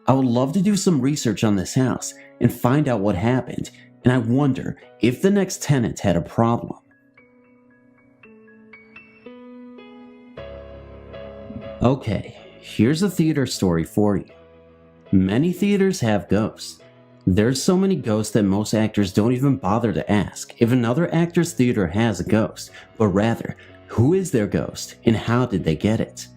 I would love to do some research on this house and find out what happened, and I wonder if the next tenant had a problem. Okay, here's a theater story for you. Many theaters have ghosts. There's so many ghosts that most actors don't even bother to ask if another actor's theater has a ghost, but rather, who is their ghost and how did they get it?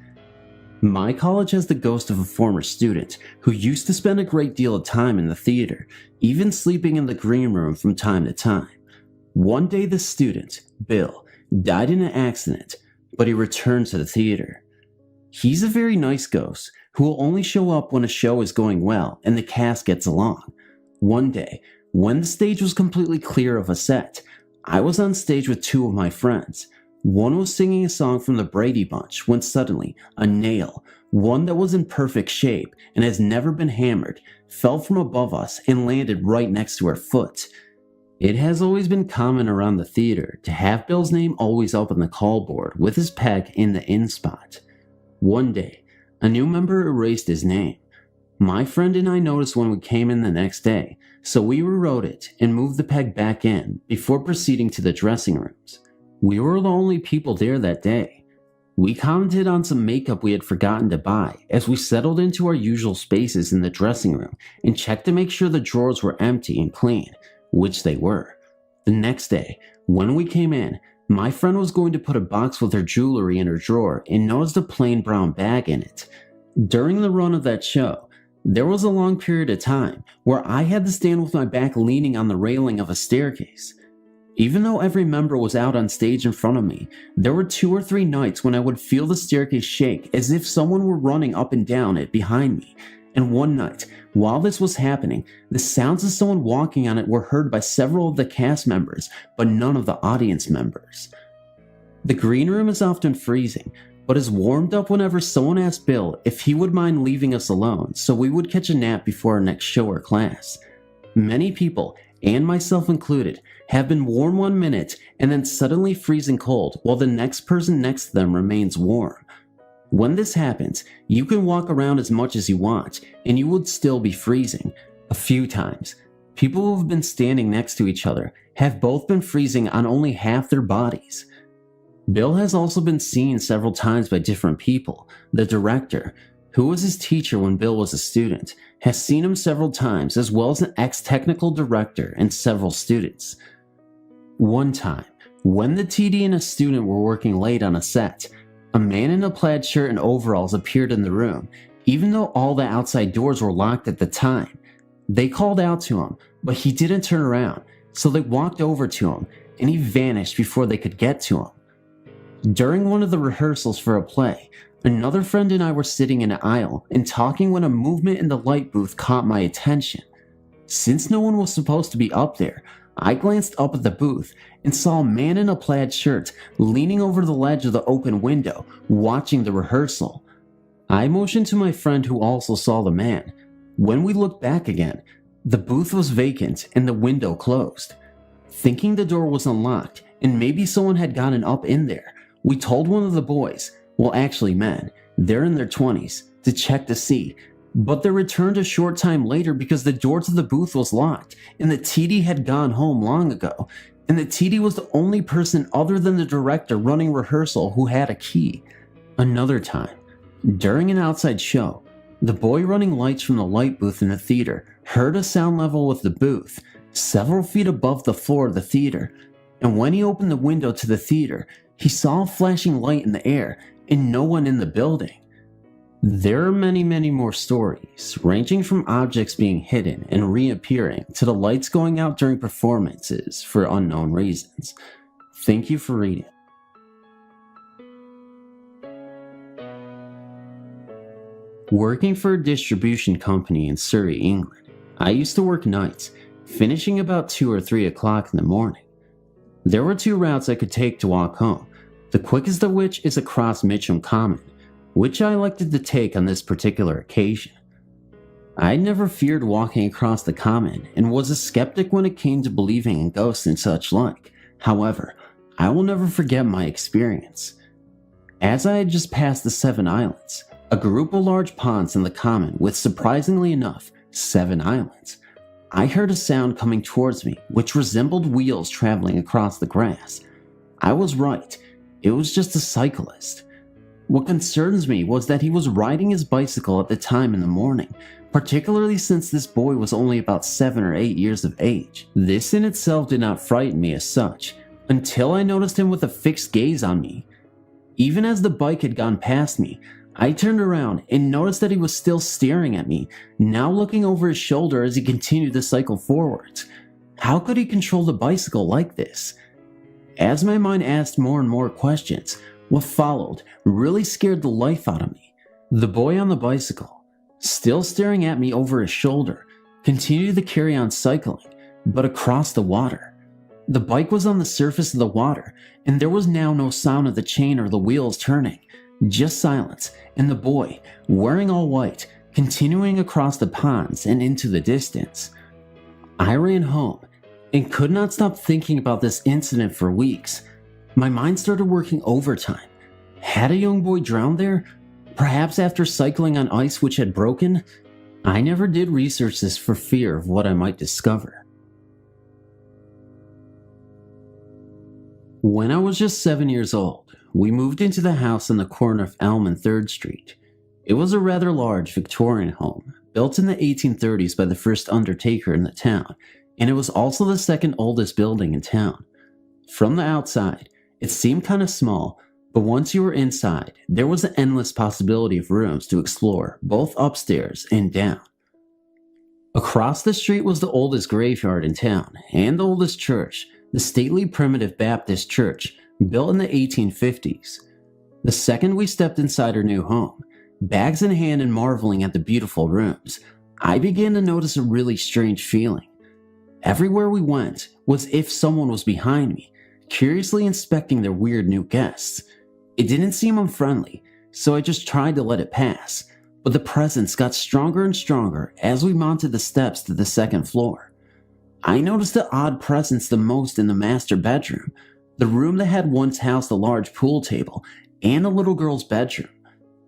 My college has the ghost of a former student who used to spend a great deal of time in the theater, even sleeping in the green room from time to time. One day the student, Bill, died in an accident, but he returned to the theater. He's a very nice ghost who will only show up when a show is going well and the cast gets along. One day, when the stage was completely clear of a set, I was on stage with 2 of my friends. One was singing a song from the Brady Bunch when suddenly a nail, one that was in perfect shape and has never been hammered, fell from above us and landed right next to our foot. It has always been common around the theater to have Bill's name always up on the call board with his peg in the in spot. One day, a new member erased his name. My friend and I noticed when we came in the next day, so we rewrote it and moved the peg back in before proceeding to the dressing rooms. We were the only people there that day. We commented on some makeup we had forgotten to buy as we settled into our usual spaces in the dressing room and checked to make sure the drawers were empty and clean, which they were. The next day, when we came in, my friend was going to put a box with her jewelry in her drawer and noticed a plain brown bag in it. During the run of that show, there was a long period of time where I had to stand with my back leaning on the railing of a staircase. Even though every member was out on stage in front of me, there were 2 or 3 nights when I would feel the staircase shake as if someone were running up and down it behind me. And one night, while this was happening, the sounds of someone walking on it were heard by several of the cast members, but none of the audience members. The green room is often freezing, but is warmed up whenever someone asked Bill if he would mind leaving us alone so we would catch a nap before our next show or class. Many people, and myself included, have been warm 1 minute and then suddenly freezing cold while the next person next to them remains warm. When this happens, you can walk around as much as you want and you would still be freezing. A few times, people who have been standing next to each other have both been freezing on only half their bodies. Bill has also been seen several times by different people. The director, who was his teacher when Bill was a student, has seen him several times, as well as an ex-technical director and several students. One time, when the TD and a student were working late on a set, a man in a plaid shirt and overalls appeared in the room, even though all the outside doors were locked at the time. They called out to him, but he didn't turn around, so they walked over to him, and he vanished before they could get to him. During one of the rehearsals for a play, another friend and I were sitting in an aisle and talking when a movement in the light booth caught my attention. Since no one was supposed to be up there, I glanced up at the booth and saw a man in a plaid shirt leaning over the ledge of the open window, watching the rehearsal. I motioned to my friend who also saw the man. When we looked back again, the booth was vacant and the window closed. Thinking the door was unlocked and maybe someone had gotten up in there, we told one of the boys, well actually men, they're in their 20s, to check to see, but they returned a short time later because the door to the booth was locked and the TD had gone home long ago, and the TD was the only person other than the director running rehearsal who had a key. Another time, during an outside show, the boy running lights from the light booth in the theater heard a sound level with the booth, several feet above the floor of the theater, and when he opened the window to the theater, he saw a flashing light in the air and no one in the building. There are many more stories, ranging from objects being hidden and reappearing to the lights going out during performances for unknown reasons. Thank you for reading. Working for a distribution company in Surrey, England, I used to work nights, finishing about 2 or 3 o'clock in the morning. There were 2 routes I could take to walk home, the quickest of which is across Mitcham Common, which I elected to take on this particular occasion. I never feared walking across the common and was a skeptic when it came to believing in ghosts and such like. However, I will never forget my experience. As I had just passed the 7 islands, a group of large ponds in the common with, surprisingly enough, 7 islands, I heard a sound coming towards me which resembled wheels traveling across the grass. I was right, it was just a cyclist. What concerns me was that he was riding his bicycle at the time in the morning, particularly since this boy was only about 7 or 8 years of age. This in itself did not frighten me as such, until I noticed him with a fixed gaze on me. Even as the bike had gone past me, I turned around and noticed that he was still staring at me, now looking over his shoulder as he continued to cycle forwards. How could he control the bicycle like this? As my mind asked more and more questions, what followed really scared the life out of me. The boy on the bicycle, still staring at me over his shoulder, continued to carry on cycling, but across the water. The bike was on the surface of the water, and there was now no sound of the chain or the wheels turning, just silence, and the boy, wearing all white, continuing across the ponds and into the distance. I ran home and could not stop thinking about this incident for weeks. My mind started working overtime. Had a young boy drowned there? Perhaps after cycling on ice which had broken? I never did research this for fear of what I might discover. When I was just 7 years old, we moved into the house on the corner of Elm and 3rd Street. It was a rather large Victorian home, built in the 1830s by the first undertaker in the town, and it was also the second oldest building in town. From the outside, it seemed kind of small, but once you were inside, there was an endless possibility of rooms to explore, both upstairs and down. Across the street was the oldest graveyard in town, and the oldest church, the stately primitive Baptist church, built in the 1850s. The second we stepped inside our new home, bags in hand and marveling at the beautiful rooms, I began to notice a really strange feeling. Everywhere we went was as if someone was behind me, curiously inspecting their weird new guests. It didn't seem unfriendly, so I just tried to let it pass, but the presence got stronger and stronger as we mounted the steps to the 2nd floor. I noticed the odd presence the most in the master bedroom, the room that had once housed a large pool table, and a little girl's bedroom.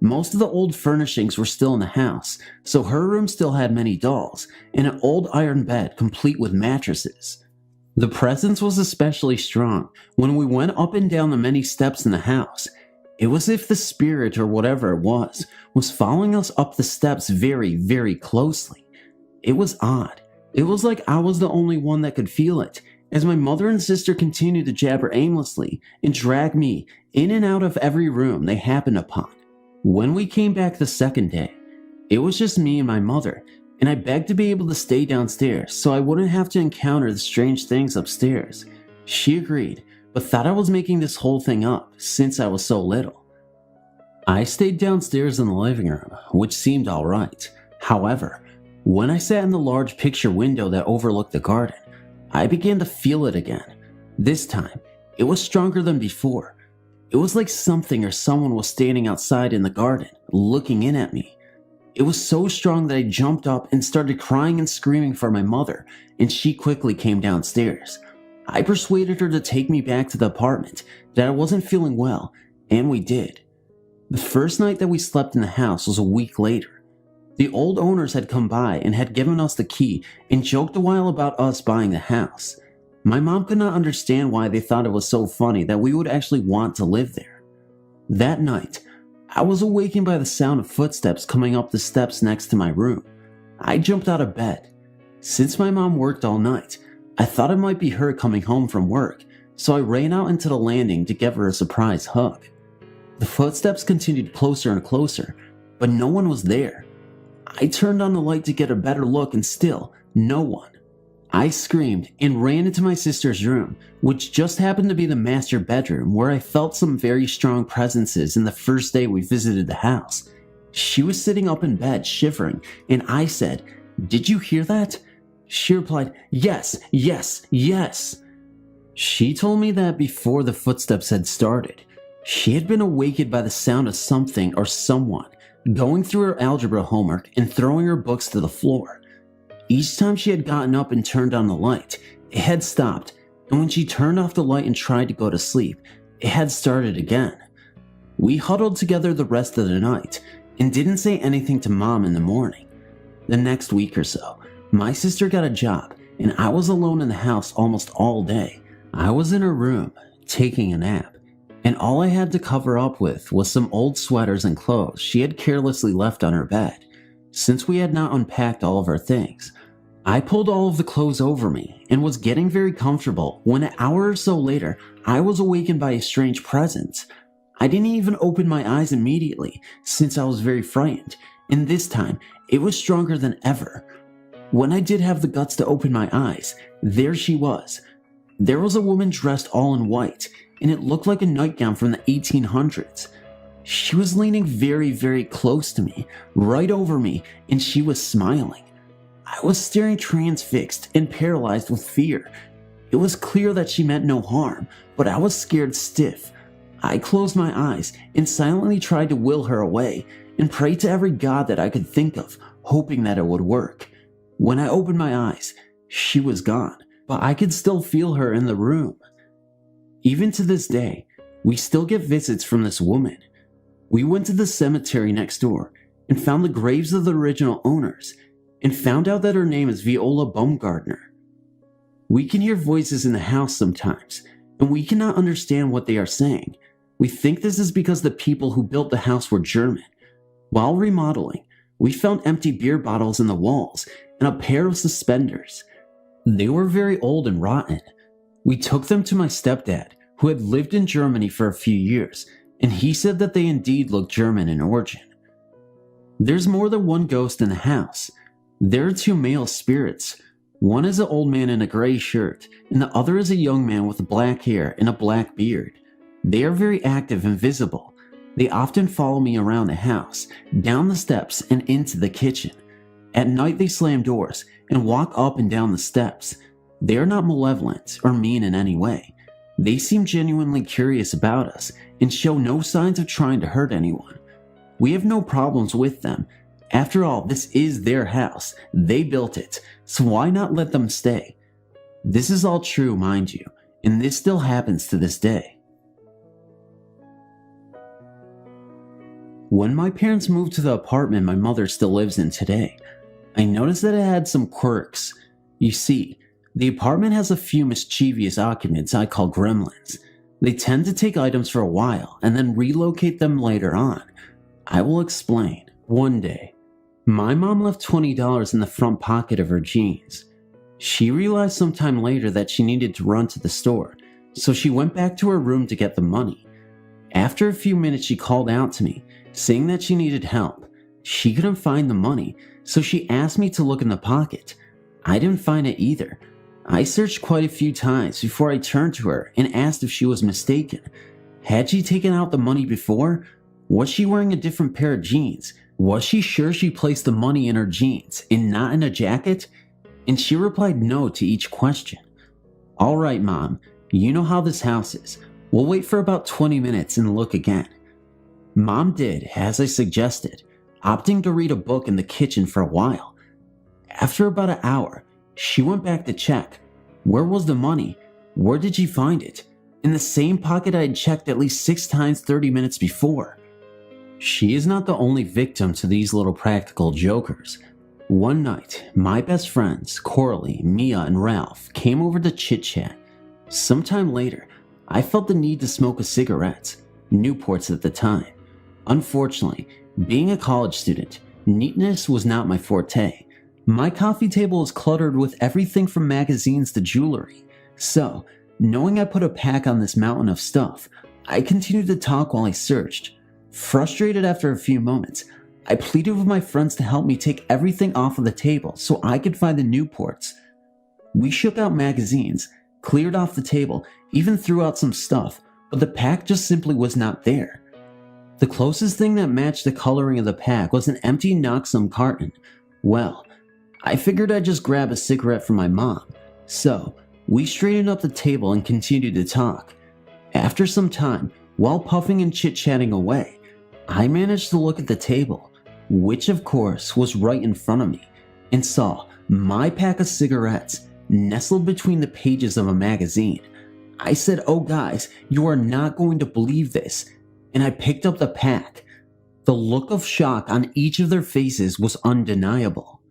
Most of the old furnishings were still in the house, so her room still had many dolls, and an old iron bed complete with mattresses. The presence was especially strong when we went up and down the many steps in the house. It was as if the spirit, or whatever it was following us up the steps very, very closely. It was odd. It was like I was the only one that could feel it, as my mother and sister continued to jabber aimlessly and drag me in and out of every room they happened upon. When we came back the 2nd day, it was just me and my mother, and I begged to be able to stay downstairs so I wouldn't have to encounter the strange things upstairs. She agreed, but thought I was making this whole thing up since I was so little. I stayed downstairs in the living room, which seemed alright. However, when I sat in the large picture window that overlooked the garden, I began to feel it again. This time, it was stronger than before. It was like something or someone was standing outside in the garden, looking in at me. It was so strong that I jumped up and started crying and screaming for my mother, and she quickly came downstairs. I persuaded her to take me back to the apartment, that I wasn't feeling well, and we did. The first night that we slept in the house was a week later. The old owners had come by and had given us the key and joked a while about us buying the house. My mom could not understand why they thought it was so funny that we would actually want to live there. That night, I was awakened by the sound of footsteps coming up the steps next to my room. I jumped out of bed. Since my mom worked all night, I thought it might be her coming home from work, so I ran out into the landing to give her a surprise hug. The footsteps continued closer and closer, but no one was there. I turned on the light to get a better look, and still, no one. I screamed and ran into my sister's room, which just happened to be the master bedroom where I felt some very strong presences in the first day we visited the house. She was sitting up in bed, shivering, and I said, "Did you hear that?" She replied, "Yes, yes, yes." She told me that before the footsteps had started, she had been awakened by the sound of something or someone going through her algebra homework and throwing her books to the floor. Each time she had gotten up and turned on the light, it had stopped, and when she turned off the light and tried to go to sleep, it had started again. We huddled together the rest of the night and didn't say anything to Mom in the morning. The next week or so, my sister got a job and I was alone in the house almost all day. I was in her room, taking a nap, and all I had to cover up with was some old sweaters and clothes she had carelessly left on her bed. Since we had not unpacked all of our things, I pulled all of the clothes over me and was getting very comfortable when an hour or so later, I was awakened by a strange presence. I didn't even open my eyes immediately since I was very frightened, and this time it was stronger than ever. When I did have the guts to open my eyes, there she was. There was a woman dressed all in white, and it looked like a nightgown from the 1800s. She was leaning very, very close to me, right over me, and she was smiling. I was staring transfixed and paralyzed with fear. It was clear that she meant no harm, but I was scared stiff. I closed my eyes and silently tried to will her away and pray to every god that I could think of, hoping that it would work. When I opened my eyes, she was gone, but I could still feel her in the room. Even to this day, we still get visits from this woman. We went to the cemetery next door and found the graves of the original owners and found out that her name is Viola Baumgartner. We can hear voices in the house sometimes, and we cannot understand what they are saying. We think this is because the people who built the house were German. While remodeling, we found empty beer bottles in the walls and a pair of suspenders. They were very old and rotten. We took them to my stepdad, who had lived in Germany for a few years, and he said that they indeed looked German in origin. There's more than one ghost in the house. There are two male spirits. One is an old man in a gray shirt, and the other is a young man with black hair and a black beard. They are very active and visible. They often follow me around the house, down the steps, and into the kitchen. At night they slam doors and walk up and down the steps. They are not malevolent or mean in any way. They seem genuinely curious about us and show no signs of trying to hurt anyone. We have no problems with them. After all, this is their house. They built it, so why not let them stay? This is all true, mind you, and this still happens to this day. When my parents moved to the apartment my mother still lives in today, I noticed that it had some quirks. You see, the apartment has a few mischievous occupants I call gremlins. They tend to take items for a while and then relocate them later on. I will explain. One day, my mom left $20 in the front pocket of her jeans. She realized sometime later that she needed to run to the store, so she went back to her room to get the money. After a few minutes, she called out to me, saying that she needed help. She couldn't find the money, so she asked me to look in the pocket. I didn't find it either. I searched quite a few times before I turned to her and asked if she was mistaken. Had she taken out the money before? Was she wearing a different pair of jeans? Was she sure she placed the money in her jeans and not in a jacket? And she replied no to each question. All right, Mom, you know how this house is. We'll wait for about 20 minutes and look again. Mom did, as I suggested, opting to read a book in the kitchen for a while. After about an hour, she went back to check. Where was the money? Where did she find it? In the same pocket I had checked at least 6 times 30 minutes before. She is not the only victim to these little practical jokers. One night, my best friends, Coralie, Mia, and Ralph, came over to chit-chat. Sometime later, I felt the need to smoke a cigarette, Newports at the time. Unfortunately, being a college student, neatness was not my forte. My coffee table is cluttered with everything from magazines to jewelry. So, knowing I put a pack on this mountain of stuff, I continued to talk while I searched. Frustrated after a few moments, I pleaded with my friends to help me take everything off of the table so I could find the Newports. We shook out magazines, cleared off the table, even threw out some stuff, but the pack just simply was not there. The closest thing that matched the coloring of the pack was an empty Noxum carton. Well, I figured I'd just grab a cigarette from my mom, so we straightened up the table and continued to talk. After some time, while puffing and chit-chatting away, I managed to look at the table, which of course was right in front of me, and saw my pack of cigarettes nestled between the pages of a magazine. I said, "Oh guys, you are not going to believe this," and I picked up the pack. The look of shock on each of their faces was undeniable.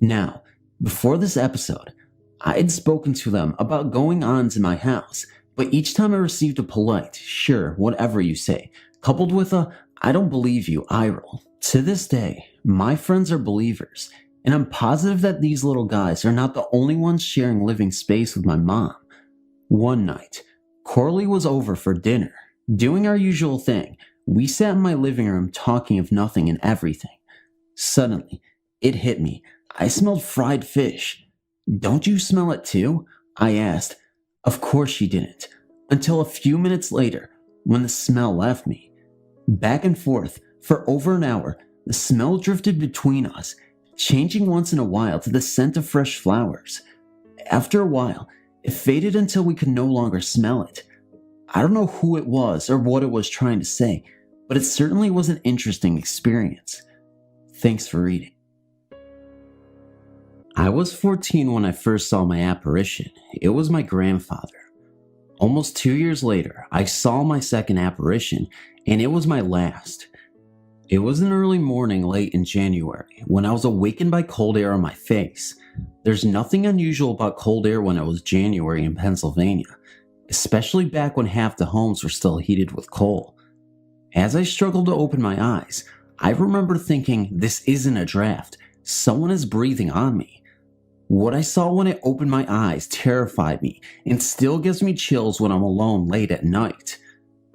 Now, before this episode, I had spoken to them about going-ons in my house, but each time I received a polite, "Sure, whatever you say," coupled with a "I don't believe you" eye roll. To this day, my friends are believers, and I'm positive that these little guys are not the only ones sharing living space with my mom. One night, Corley was over for dinner. Doing our usual thing, we sat in my living room talking of nothing and everything. Suddenly, it hit me. I smelled fried fish. "Don't you smell it too?" I asked. Of course she didn't, until a few minutes later, when the smell left me. Back and forth, for over an hour, the smell drifted between us, changing once in a while to the scent of fresh flowers. After a while, it faded until we could no longer smell it. I don't know who it was or what it was trying to say, but it certainly was an interesting experience. Thanks for reading. I was 14 when I first saw my apparition. It was my grandfather. Almost 2 years later, I saw my second apparition, and it was my last. It was an early morning late in January when I was awakened by cold air on my face. There's nothing unusual about cold air when it was January in Pennsylvania, especially back when half the homes were still heated with coal. As I struggled to open my eyes, I remember thinking, this isn't a draft. Someone is breathing on me. What I saw when I opened my eyes terrified me and still gives me chills when I'm alone late at night.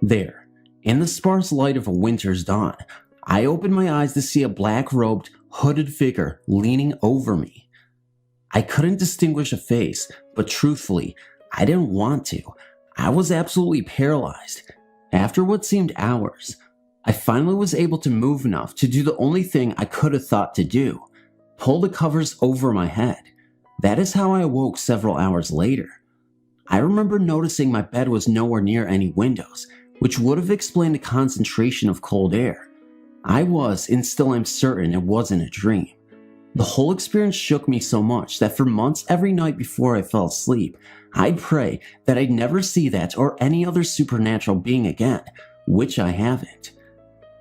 There, in the sparse light of a winter's dawn, I opened my eyes to see a black-robed, hooded figure leaning over me. I couldn't distinguish a face, but truthfully, I didn't want to. I was absolutely paralyzed. After what seemed hours, I finally was able to move enough to do the only thing I could have thought to do: pull the covers over my head. That is how I awoke several hours later. I remember noticing my bed was nowhere near any windows, which would have explained the concentration of cold air. I was, and still am certain it wasn't a dream. The whole experience shook me so much that for months every night before I fell asleep, I'd pray that I'd never see that or any other supernatural being again, which I haven't.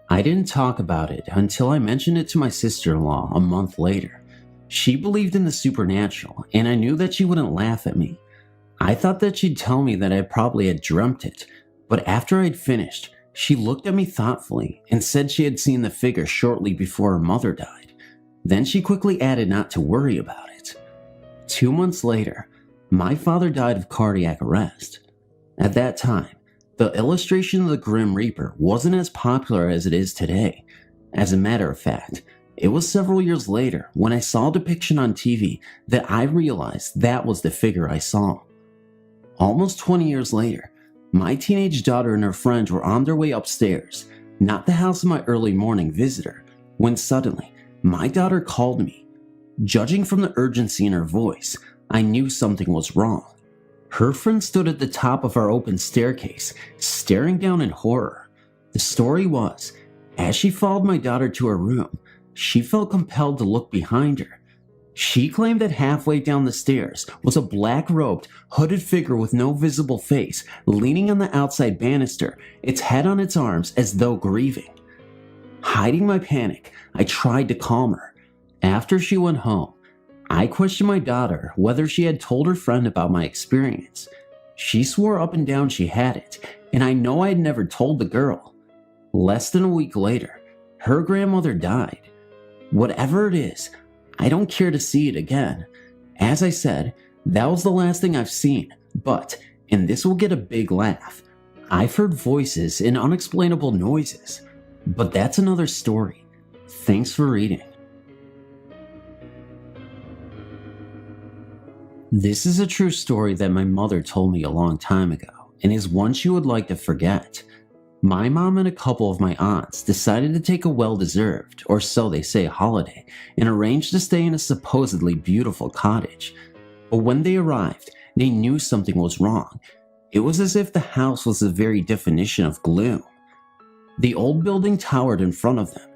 I didn't talk about it until I mentioned it to my sister-in-law a month later. She believed in the supernatural, and I knew that she wouldn't laugh at me. I thought that she'd tell me that I probably had dreamt it, but after I'd finished, she looked at me thoughtfully and said she had seen the figure shortly before her mother died. Then she quickly added not to worry about it. 2 months later, my father died of cardiac arrest. At that time, the illustration of the Grim Reaper wasn't as popular as it is today. As a matter of fact, it was several years later when I saw a depiction on TV that I realized that was the figure I saw. Almost 20 years later, my teenage daughter and her friends were on their way upstairs, not the house of my early morning visitor, when suddenly, my daughter called me. Judging from the urgency in her voice, I knew something was wrong. Her friend stood at the top of our open staircase, staring down in horror. The story was, as she followed my daughter to her room, she felt compelled to look behind her. She claimed that halfway down the stairs was a black-robed, hooded figure with no visible face, leaning on the outside banister, its head on its arms as though grieving. Hiding my panic, I tried to calm her. After she went home, I questioned my daughter whether she had told her friend about my experience. She swore up and down she hadn't, and I know I had never told the girl. Less than a week later, her grandmother died. Whatever it is, I don't care to see it again. As I said, that was the last thing I've seen, but, and this will get a big laugh, I've heard voices and unexplainable noises. But that's another story. Thanks for reading. This is a true story that my mother told me a long time ago, and is one she would like to forget. My mom and a couple of my aunts decided to take a well-deserved, or so they say, holiday, and arranged to stay in a supposedly beautiful cottage. But when they arrived, they knew something was wrong. It was as if the house was the very definition of gloom. The old building towered in front of them,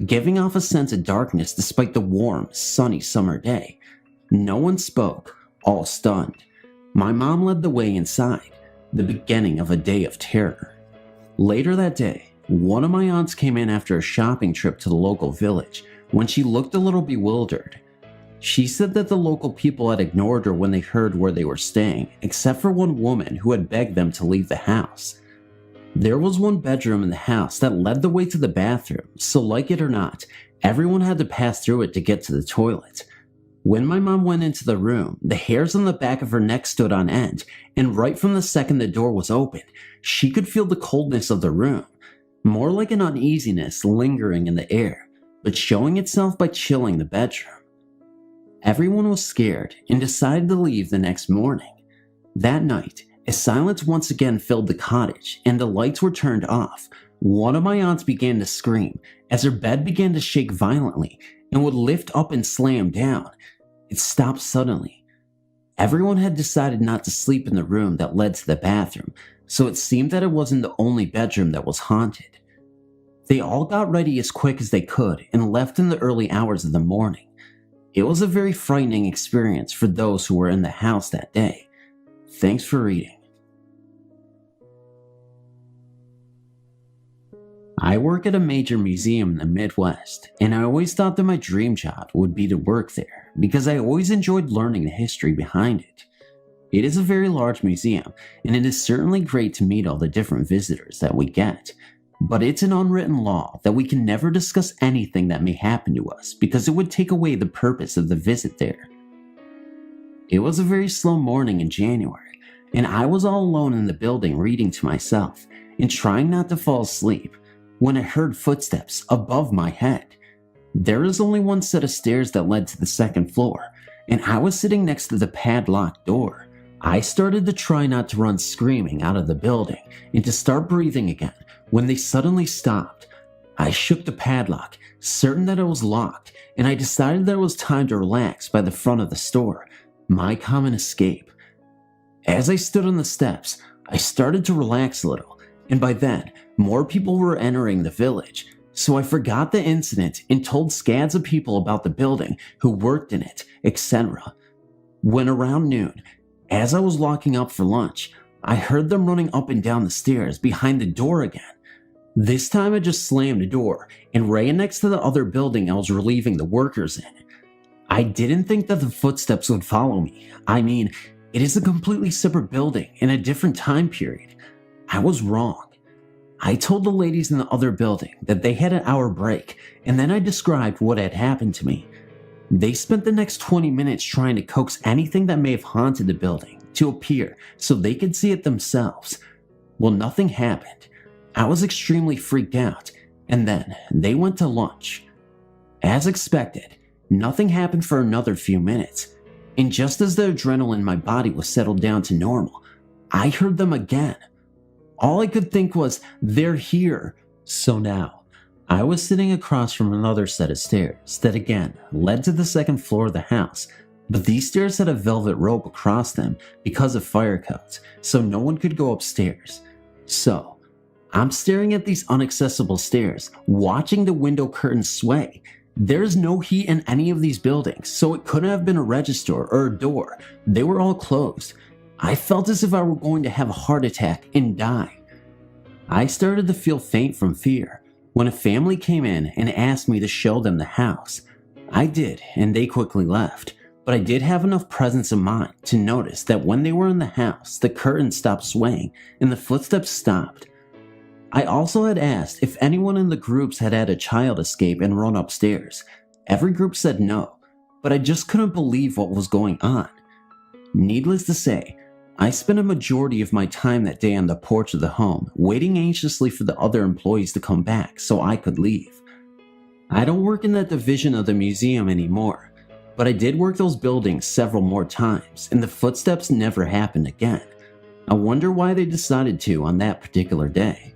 giving off a sense of darkness despite the warm, sunny summer day. No one spoke, all stunned. My mom led the way inside, the beginning of a day of terror. Later that day, one of my aunts came in after a shopping trip to the local village when she looked a little bewildered. She said that the local people had ignored her when they heard where they were staying, except for one woman who had begged them to leave the house. There was one bedroom in the house that led the way to the bathroom, so like it or not, everyone had to pass through it to get to the toilet. When my mom went into the room, the hairs on the back of her neck stood on end, and right from the second the door was open, she could feel the coldness of the room, more like an uneasiness lingering in the air, but showing itself by chilling the bedroom. Everyone was scared and decided to leave the next morning. That night, as silence once again filled the cottage and the lights were turned off, one of my aunts began to scream as her bed began to shake violently and would lift up and slam down. It stopped suddenly. Everyone had decided not to sleep in the room that led to the bathroom, so it seemed that it wasn't the only bedroom that was haunted. They all got ready as quick as they could and left in the early hours of the morning. It was a very frightening experience for those who were in the house that day. Thanks for reading. I work at a major museum in the Midwest, and I always thought that my dream job would be to work there because I always enjoyed learning the history behind it. It is a very large museum, and it is certainly great to meet all the different visitors that we get, but it's an unwritten law that we can never discuss anything that may happen to us because it would take away the purpose of the visit there. It was a very slow morning in January, and I was all alone in the building reading to myself and trying not to fall asleep when I heard footsteps above my head. There is only one set of stairs that led to the second floor, and I was sitting next to the padlocked door. I started to try not to run screaming out of the building and to start breathing again when they suddenly stopped. I shook the padlock, certain that it was locked, and I decided that it was time to relax by the front of the store, my common escape. As I stood on the steps, I started to relax a little, and by then, more people were entering the village, so I forgot the incident and told scads of people about the building who worked in it, etc. When around noon, as I was locking up for lunch, I heard them running up and down the stairs behind the door again. This time I just slammed the door and ran next to the other building I was relieving the workers in. I didn't think that the footsteps would follow me. I mean, it is a completely separate building in a different time period. I was wrong. I told the ladies in the other building that they had an hour break, and then I described what had happened to me. They spent the next 20 minutes trying to coax anything that may have haunted the building to appear so they could see it themselves. Well, nothing happened. I was extremely freaked out, and then they went to lunch. As expected, nothing happened for another few minutes, and just as the adrenaline in my body was settled down to normal, I heard them again. All I could think was, they're here. So now, I was sitting across from another set of stairs that again led to the second floor of the house, but these stairs had a velvet rope across them because of fire codes, so no one could go upstairs. So, I'm staring at these inaccessible stairs, watching the window curtains sway. There's no heat in any of these buildings, so it couldn't have been a register or a door. They were all closed. I felt as if I were going to have a heart attack and die. I started to feel faint from fear when a family came in and asked me to show them the house. I did, and they quickly left, but I did have enough presence of mind to notice that when they were in the house, the curtain stopped swaying and the footsteps stopped. I also had asked if anyone in the groups had had a child escape and run upstairs. Every group said no, but I just couldn't believe what was going on. Needless to say, I spent a majority of my time that day on the porch of the home, waiting anxiously for the other employees to come back so I could leave. I don't work in that division of the museum anymore, but I did work those buildings several more times, and the footsteps never happened again. I wonder why they decided to on that particular day.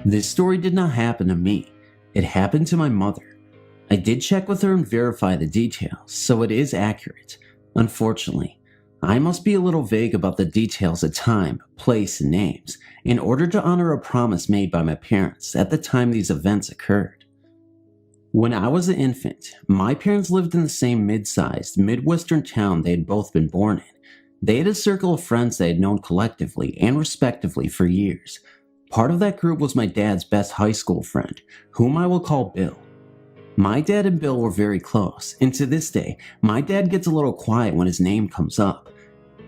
This story did not happen to me. It happened to my mother. I did check with her and verify the details, so it is accurate. Unfortunately, I must be a little vague about the details of time, place, and names in order to honor a promise made by my parents at the time these events occurred. When I was an infant, my parents lived in the same mid-sized, Midwestern town they had both been born in. They had a circle of friends they had known collectively and respectively for years. Part of that group was my dad's best high school friend, whom I will call Bill. My dad and Bill were very close, and to this day, my dad gets a little quiet when his name comes up.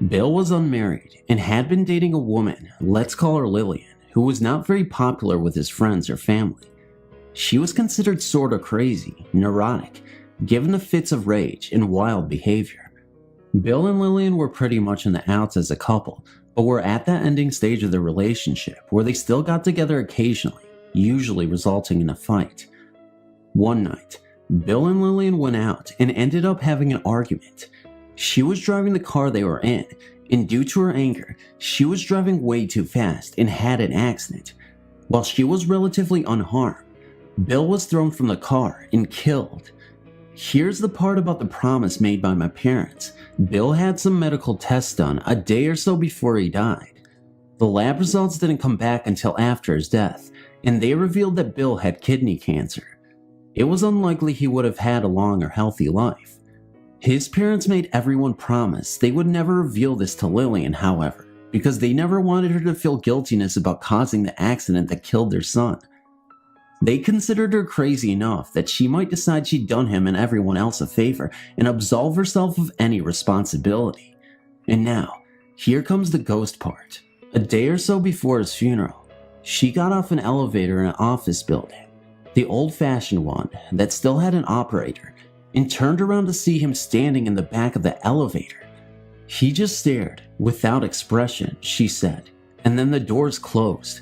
Bill was unmarried and had been dating a woman, let's call her Lillian, who was not very popular with his friends or family. She was considered sorta crazy, neurotic, given the fits of rage and wild behavior. Bill and Lillian were pretty much in the outs as a couple, but were at that ending stage of their relationship where they still got together occasionally, usually resulting in a fight. One night, Bill and Lillian went out and ended up having an argument. She was driving the car they were in, and due to her anger, she was driving way too fast and had an accident. While she was relatively unharmed, Bill was thrown from the car and killed. Here's the part about the promise made by my parents. Bill had some medical tests done a day or so before he died. The lab results didn't come back until after his death, and they revealed that Bill had kidney cancer. It was unlikely he would have had a long or healthy life. His parents made everyone promise they would never reveal this to Lillian, however, because they never wanted her to feel guiltiness about causing the accident that killed their son. They considered her crazy enough that she might decide she'd done him and everyone else a favor and absolve herself of any responsibility. And now, here comes the ghost part. A day or so before his funeral, she got off an elevator in an office building, the old-fashioned one that still had an operator, and turned around to see him standing in the back of the elevator. He just stared, without expression, she said, and then the doors closed.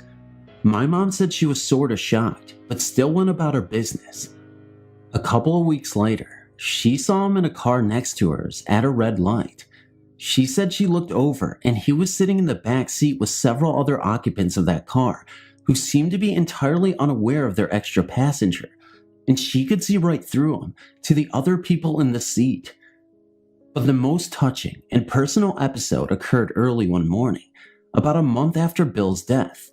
My mom said she was sorta shocked, but still went about her business. A couple of weeks later, she saw him in a car next to hers at a red light. She said she looked over and he was sitting in the back seat with several other occupants of that car who seemed to be entirely unaware of their extra passenger, and she could see right through him to the other people in the seat. But the most touching and personal episode occurred early one morning, about a month after Bill's death.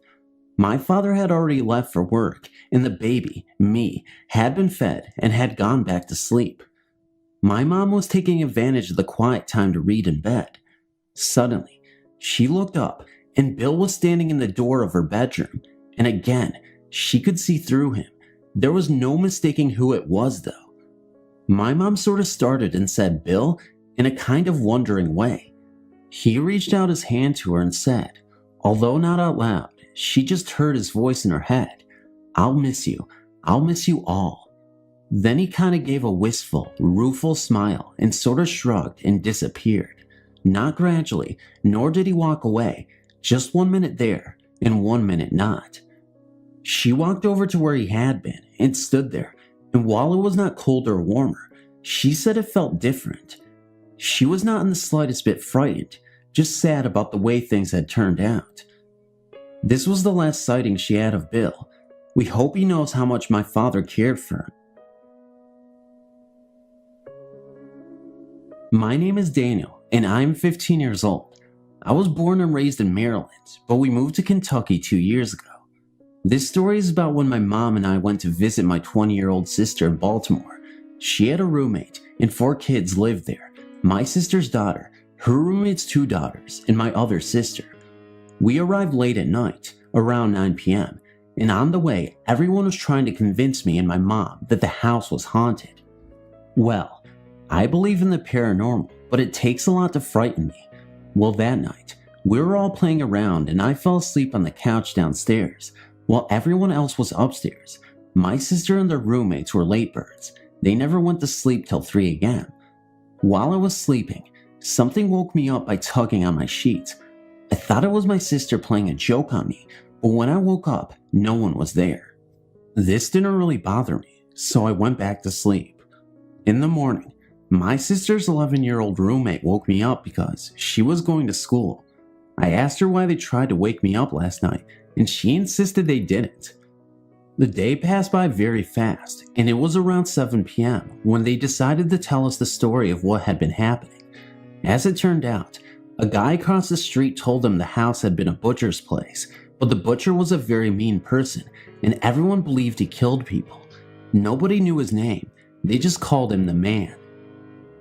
My father had already left for work, and the baby, me, had been fed and had gone back to sleep. My mom was taking advantage of the quiet time to read in bed. Suddenly, she looked up, and Bill was standing in the door of her bedroom, and again, she could see through him. There was no mistaking who it was, though. My mom sort of started and said, "Bill," in a kind of wondering way. He reached out his hand to her and said, although not out loud, she just heard his voice in her head, "I'll miss you. I'll miss you all." Then he kind of gave a wistful, rueful smile and sort of shrugged and disappeared. Not gradually, nor did he walk away, just 1 minute there and 1 minute not. She walked over to where he had been and stood there, and while it was not colder or warmer, she said it felt different. She was not in the slightest bit frightened, just sad about the way things had turned out. This was the last sighting she had of Bill. We hope he knows how much my father cared for him. My name is Daniel, and I'm 15 years old. I was born and raised in Maryland, but we moved to Kentucky 2 years ago. This story is about when my mom and I went to visit my 20-year-old sister in Baltimore. She had a roommate, and 4 kids lived there. My sister's daughter, her roommate's 2 daughters, and my other sister. We arrived late at night, around 9 p.m., and on the way, everyone was trying to convince me and my mom that the house was haunted. Well, I believe in the paranormal, but it takes a lot to frighten me. Well, that night, we were all playing around and I fell asleep on the couch downstairs, while everyone else was upstairs. My sister and their roommates were late birds. They never went to sleep till 3 a.m. While I was sleeping, something woke me up by tugging on my sheets. I thought it was my sister playing a joke on me, but when I woke up, no one was there. This didn't really bother me, so I went back to sleep. In the morning, my sister's 11-year-old roommate woke me up because she was going to school. I asked her why they tried to wake me up last night, and she insisted they didn't. The day passed by very fast, and it was around 7 p.m. when they decided to tell us the story of what had been happening. As it turned out, a guy across the street told them the house had been a butcher's place, but the butcher was a very mean person, and everyone believed he killed people. Nobody knew his name. They just called him the man.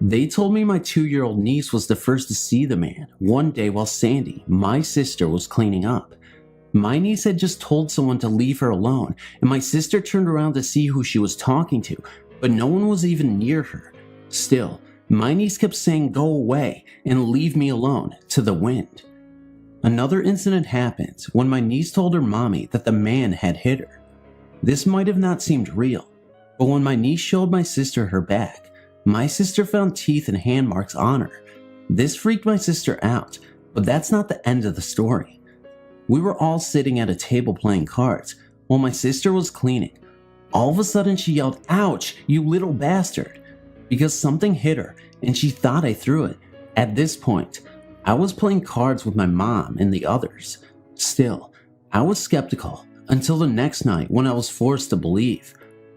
They told me my 2-year-old niece was the first to see the man one day while Sandy, my sister, was cleaning up. My niece had just told someone to leave her alone, and my sister turned around to see who she was talking to, but no one was even near her. Still, my niece kept saying go away and leave me alone to the wind. Another incident happened when my niece told her mommy that the man had hit her. This might have not seemed real, but when my niece showed my sister her back, my sister found teeth and hand marks on her. This freaked my sister out, but that's not the end of the story. We were all sitting at a table playing cards while my sister was cleaning. All of a sudden she yelled, "Ouch, you little bastard," because something hit her and she thought I threw it. At this point, I was playing cards with my mom and the others. Still, I was skeptical until the next night when I was forced to believe.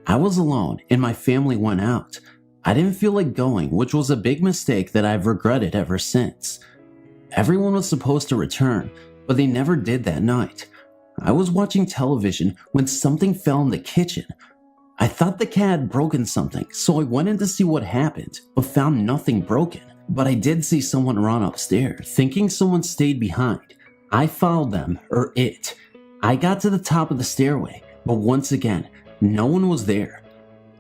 I was alone and my family went out. I didn't feel like going, which was a big mistake that I've regretted ever since. Everyone was supposed to return, but they never did that night. I was watching television when something fell in the kitchen. I thought the cat had broken something, so I went in to see what happened, but found nothing broken. But I did see someone run upstairs, thinking someone stayed behind. I followed them, or it. I got to the top of the stairway, but once again, no one was there.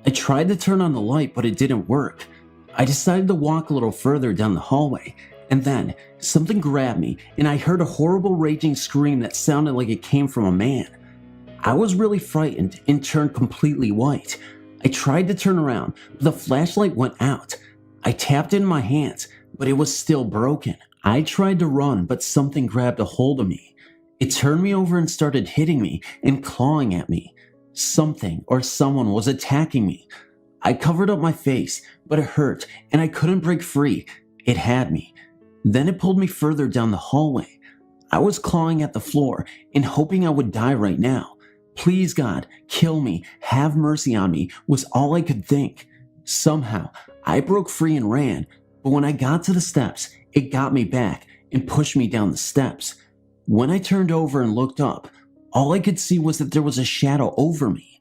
I tried to turn on the light, but it didn't work. I decided to walk a little further down the hallway, and then something grabbed me, and I heard a horrible raging scream that sounded like it came from a man. I was really frightened and turned completely white. I tried to turn around, but the flashlight went out. I tapped in my hands, but it was still broken. I tried to run, but something grabbed a hold of me. It turned me over and started hitting me and clawing at me. Something or someone was attacking me. I covered up my face, but it hurt and I couldn't break free. It had me. Then it pulled me further down the hallway. I was clawing at the floor and hoping I would die right now. Please God, kill me, have mercy on me, was all I could think. Somehow, I broke free and ran, but when I got to the steps, it got me back and pushed me down the steps. When I turned over and looked up, all I could see was that there was a shadow over me.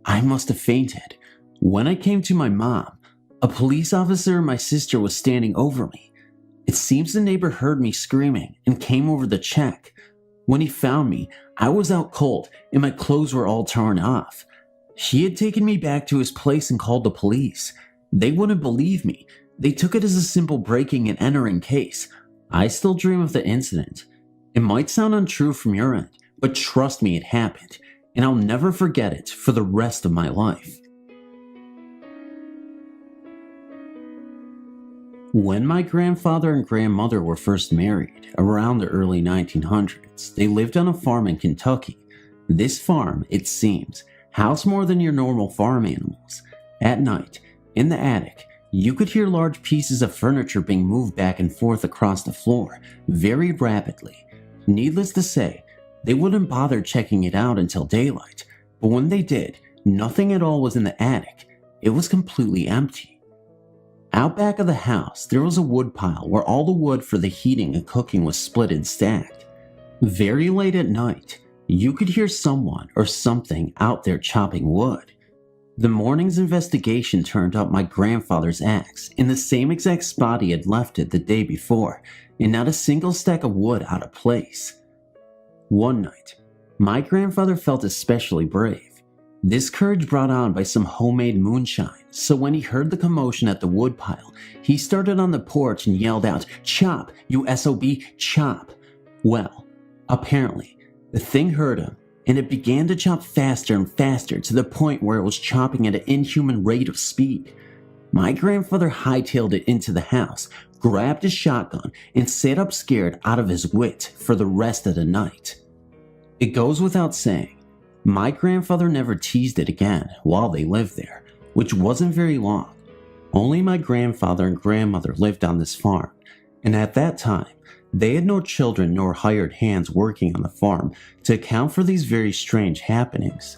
I must have fainted. When I came to my mom, a police officer and my sister was standing over me. It seems the neighbor heard me screaming and came over to check. When he found me, I was out cold and my clothes were all torn off. He had taken me back to his place and called the police. They wouldn't believe me. They took it as a simple breaking and entering case. I still dream of the incident. It might sound untrue from your end, but trust me, it happened, and I'll never forget it for the rest of my life. When my grandfather and grandmother were first married, around the early 1900s, they lived on a farm in Kentucky. This farm, it seems, housed more than your normal farm animals. At night, in the attic, you could hear large pieces of furniture being moved back and forth across the floor, very rapidly. Needless to say, they wouldn't bother checking it out until daylight, but when they did, nothing at all was in the attic. It was completely empty. Out back of the house, there was a wood pile where all the wood for the heating and cooking was split and stacked. Very late at night, you could hear someone or something out there chopping wood. The morning's investigation turned up my grandfather's axe in the same exact spot he had left it the day before, and not a single stack of wood out of place. One night, my grandfather felt especially brave. This courage brought on by some homemade moonshine, so when he heard the commotion at the woodpile, he started on the porch and yelled out, "Chop, you SOB, chop!" Well, apparently, the thing heard him, and it began to chop faster and faster to the point where it was chopping at an inhuman rate of speed. My grandfather hightailed it into the house, grabbed his shotgun, and sat up scared out of his wit for the rest of the night. It goes without saying, my grandfather never teased it again while they lived there, which wasn't very long. Only my grandfather and grandmother lived on this farm, and at that time, they had no children nor hired hands working on the farm to account for these very strange happenings.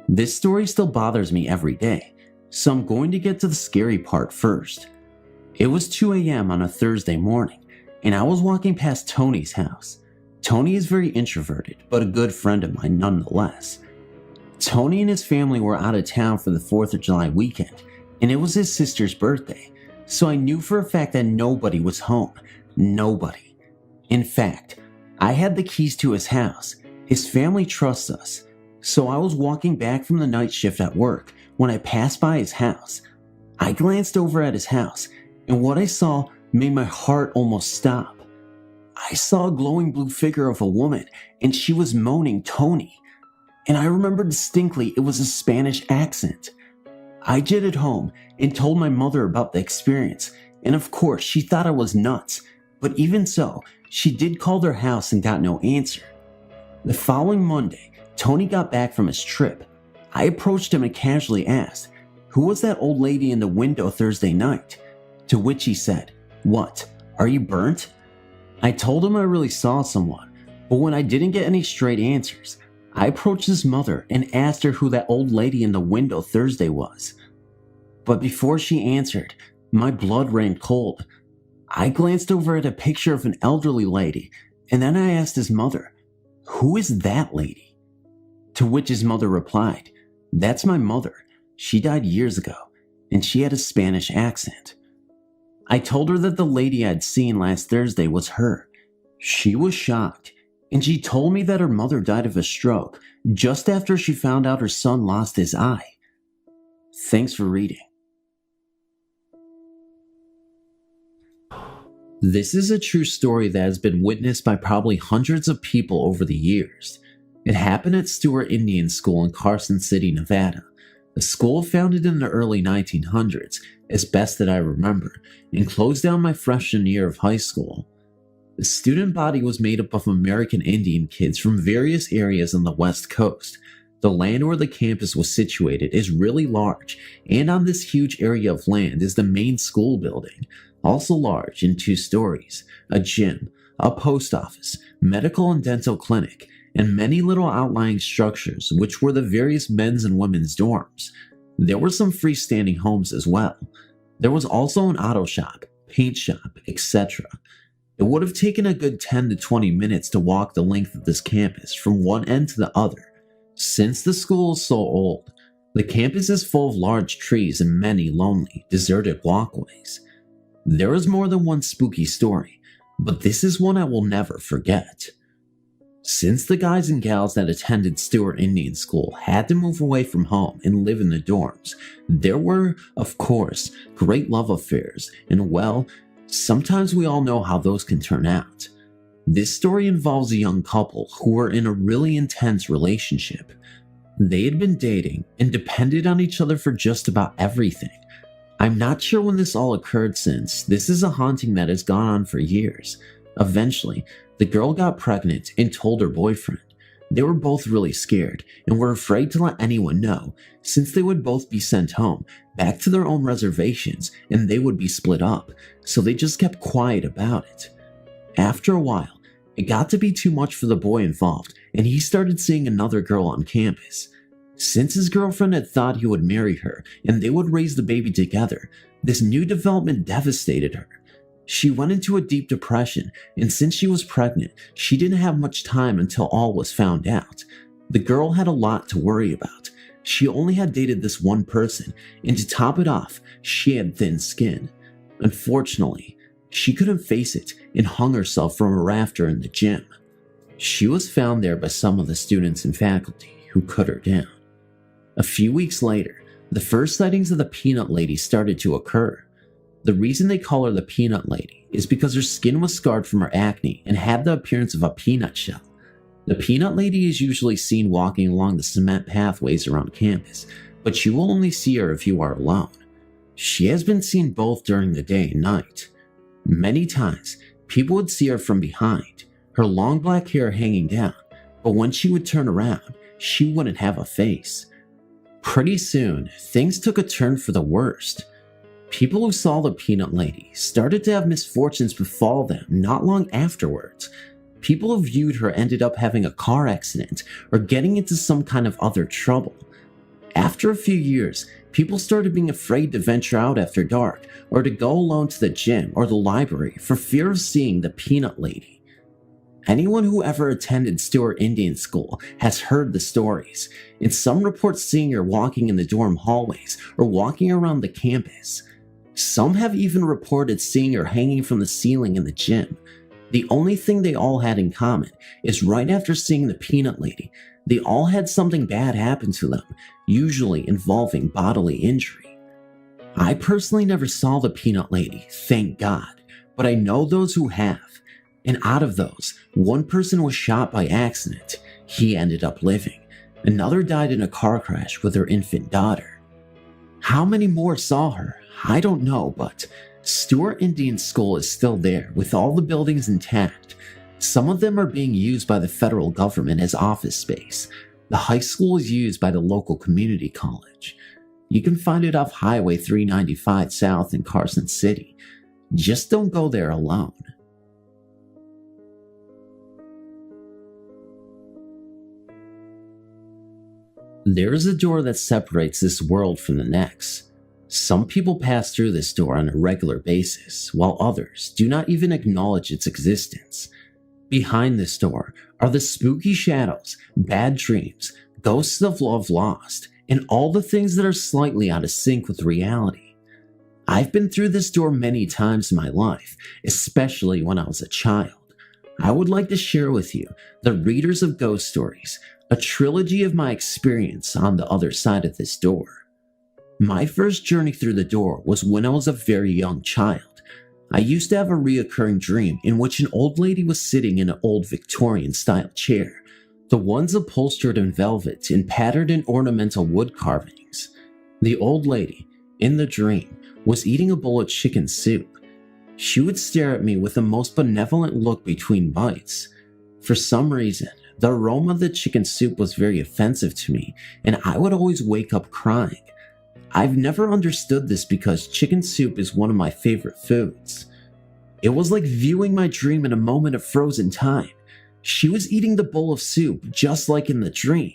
This story still bothers me every day, so I'm going to get to the scary part first. It was 2 a.m. on a Thursday morning, and I was walking past Tony's house. Tony is very introverted, but a good friend of mine nonetheless. Tony and his family were out of town for the 4th of July weekend, and it was his sister's birthday, so I knew for a fact that nobody was home. Nobody. In fact, I had the keys to his house. His family trusts us, so I was walking back from the night shift at work when I passed by his house. I glanced over at his house, and what I saw made my heart almost stop. I saw a glowing blue figure of a woman, and she was moaning Tony. And I remember distinctly it was a Spanish accent. I jetted home and told my mother about the experience, and of course she thought I was nuts, but even so, she did call their house and got no answer. The following Monday, Tony got back from his trip. I approached him and casually asked, "Who was that old lady in the window Thursday night?" To which he said, "What, are you burnt?" I told him I really saw someone, but when I didn't get any straight answers, I approached his mother and asked her who that old lady in the window Thursday was. But before she answered, my blood ran cold. I glanced over at a picture of an elderly lady, and then I asked his mother, "Who is that lady?" To which his mother replied, "That's my mother. She died years ago, and she had a Spanish accent." I told her that the lady I'd seen last Thursday was her. She was shocked, and she told me that her mother died of a stroke just after she found out her son lost his eye. Thanks for reading. This is a true story that has been witnessed by probably hundreds of people over the years. It happened at Stewart Indian School in Carson City, Nevada. A school founded in the early 1900s, as best that I remember, and closed down my freshman year of high school. The student body was made up of American Indian kids from various areas on the West Coast. The land where the campus was situated is really large, and on this huge area of land is the main school building, also large in 2 stories, a gym, a post office, medical and dental clinic, and many little outlying structures which were the various men's and women's dorms. There were some freestanding homes as well. There was also an auto shop, paint shop, etc. It would have taken a good 10 to 20 minutes to walk the length of this campus from one end to the other. Since the school is so old, the campus is full of large trees and many lonely, deserted walkways. There is more than one spooky story, but this is one I will never forget. Since the guys and gals that attended Stewart Indian School had to move away from home and live in the dorms, there were, of course, great love affairs, and well, sometimes we all know how those can turn out. This story involves a young couple who were in a really intense relationship. They had been dating and depended on each other for just about everything. I'm not sure when this all occurred since this is a haunting that has gone on for years. Eventually, the girl got pregnant and told her boyfriend. They were both really scared and were afraid to let anyone know, since they would both be sent home, back to their own reservations, and they would be split up, so they just kept quiet about it. After a while, it got to be too much for the boy involved, and he started seeing another girl on campus. Since his girlfriend had thought he would marry her and they would raise the baby together, this new development devastated her. She went into a deep depression, and since she was pregnant, she didn't have much time until all was found out. The girl had a lot to worry about. She only had dated this one person, and to top it off, she had thin skin. Unfortunately, she couldn't face it and hung herself from a rafter in the gym. She was found there by some of the students and faculty who cut her down. A few weeks later, the first sightings of the Peanut Lady started to occur. The reason they call her the Peanut Lady is because her skin was scarred from her acne and had the appearance of a peanut shell. The Peanut Lady is usually seen walking along the cement pathways around campus, but you will only see her if you are alone. She has been seen both during the day and night. Many times, people would see her from behind, her long black hair hanging down, but when she would turn around, she wouldn't have a face. Pretty soon, things took a turn for the worst. People who saw the Peanut Lady started to have misfortunes befall them not long afterwards. People who viewed her ended up having a car accident or getting into some kind of other trouble. After a few years, people started being afraid to venture out after dark or to go alone to the gym or the library for fear of seeing the Peanut Lady. Anyone who ever attended Stewart Indian School has heard the stories, and some report seeing her walking in the dorm hallways or walking around the campus. Some have even reported seeing her hanging from the ceiling in the gym. The only thing they all had in common is right after seeing the peanut lady, they all had something bad happen to them, usually involving bodily injury. I personally never saw the peanut lady, thank God, but I know those who have. And out of those, one person was shot by accident. He ended up living. Another died in a car crash with her infant daughter. How many more saw her? I don't know, but Stewart Indian School is still there with all the buildings intact. Some of them are being used by the federal government as office space. The high school is used by the local community college. You can find it off Highway 395 South in Carson City. Just don't go there alone. There is a door that separates this world from the next. Some people pass through this door on a regular basis, while others do not even acknowledge its existence. Behind this door are the spooky shadows, bad dreams, ghosts of love lost, and all the things that are slightly out of sync with reality. I've been through this door many times in my life, especially when I was a child. I would like to share with you, the readers of ghost stories, a trilogy of my experience on the other side of this door. My first journey through the door was when I was a very young child. I used to have a reoccurring dream in which an old lady was sitting in an old Victorian style chair, the ones upholstered in velvet and patterned in ornamental wood carvings. The old lady, in the dream, was eating a bowl of chicken soup. She would stare at me with the most benevolent look between bites. For some reason, the aroma of the chicken soup was very offensive to me, and I would always wake up crying. I've never understood this because chicken soup is one of my favorite foods. It was like viewing my dream in a moment of frozen time. She was eating the bowl of soup just like in the dream.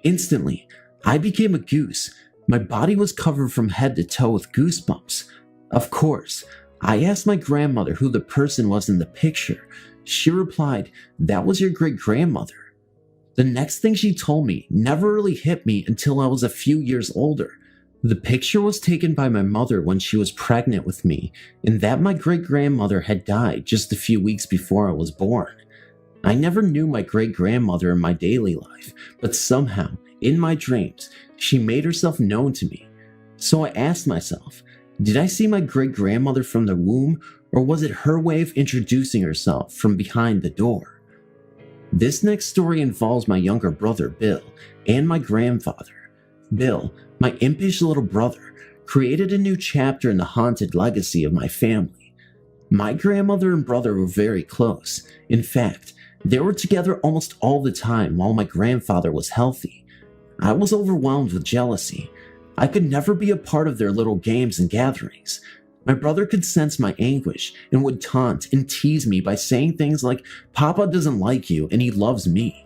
Instantly, I became a goose. My body was covered from head to toe with goosebumps. Of course, I asked my grandmother who the person was in the picture. She replied, "That was your great-grandmother." The next thing she told me never really hit me until I was a few years older. The picture was taken by my mother when she was pregnant with me, and that my great-grandmother had died just a few weeks before I was born. I never knew my great-grandmother in my daily life, but somehow, in my dreams, she made herself known to me. So I asked myself, did I see my great-grandmother from the womb, or was it her way of introducing herself from behind the door? This next story involves my younger brother, Bill, and my grandfather. Bill, my impish little brother, created a new chapter in the haunted legacy of my family. My grandmother and brother were very close. In fact, they were together almost all the time while my grandfather was healthy. I was overwhelmed with jealousy. I could never be a part of their little games and gatherings. My brother could sense my anguish and would taunt and tease me by saying things like, "Papa doesn't like you and he loves me."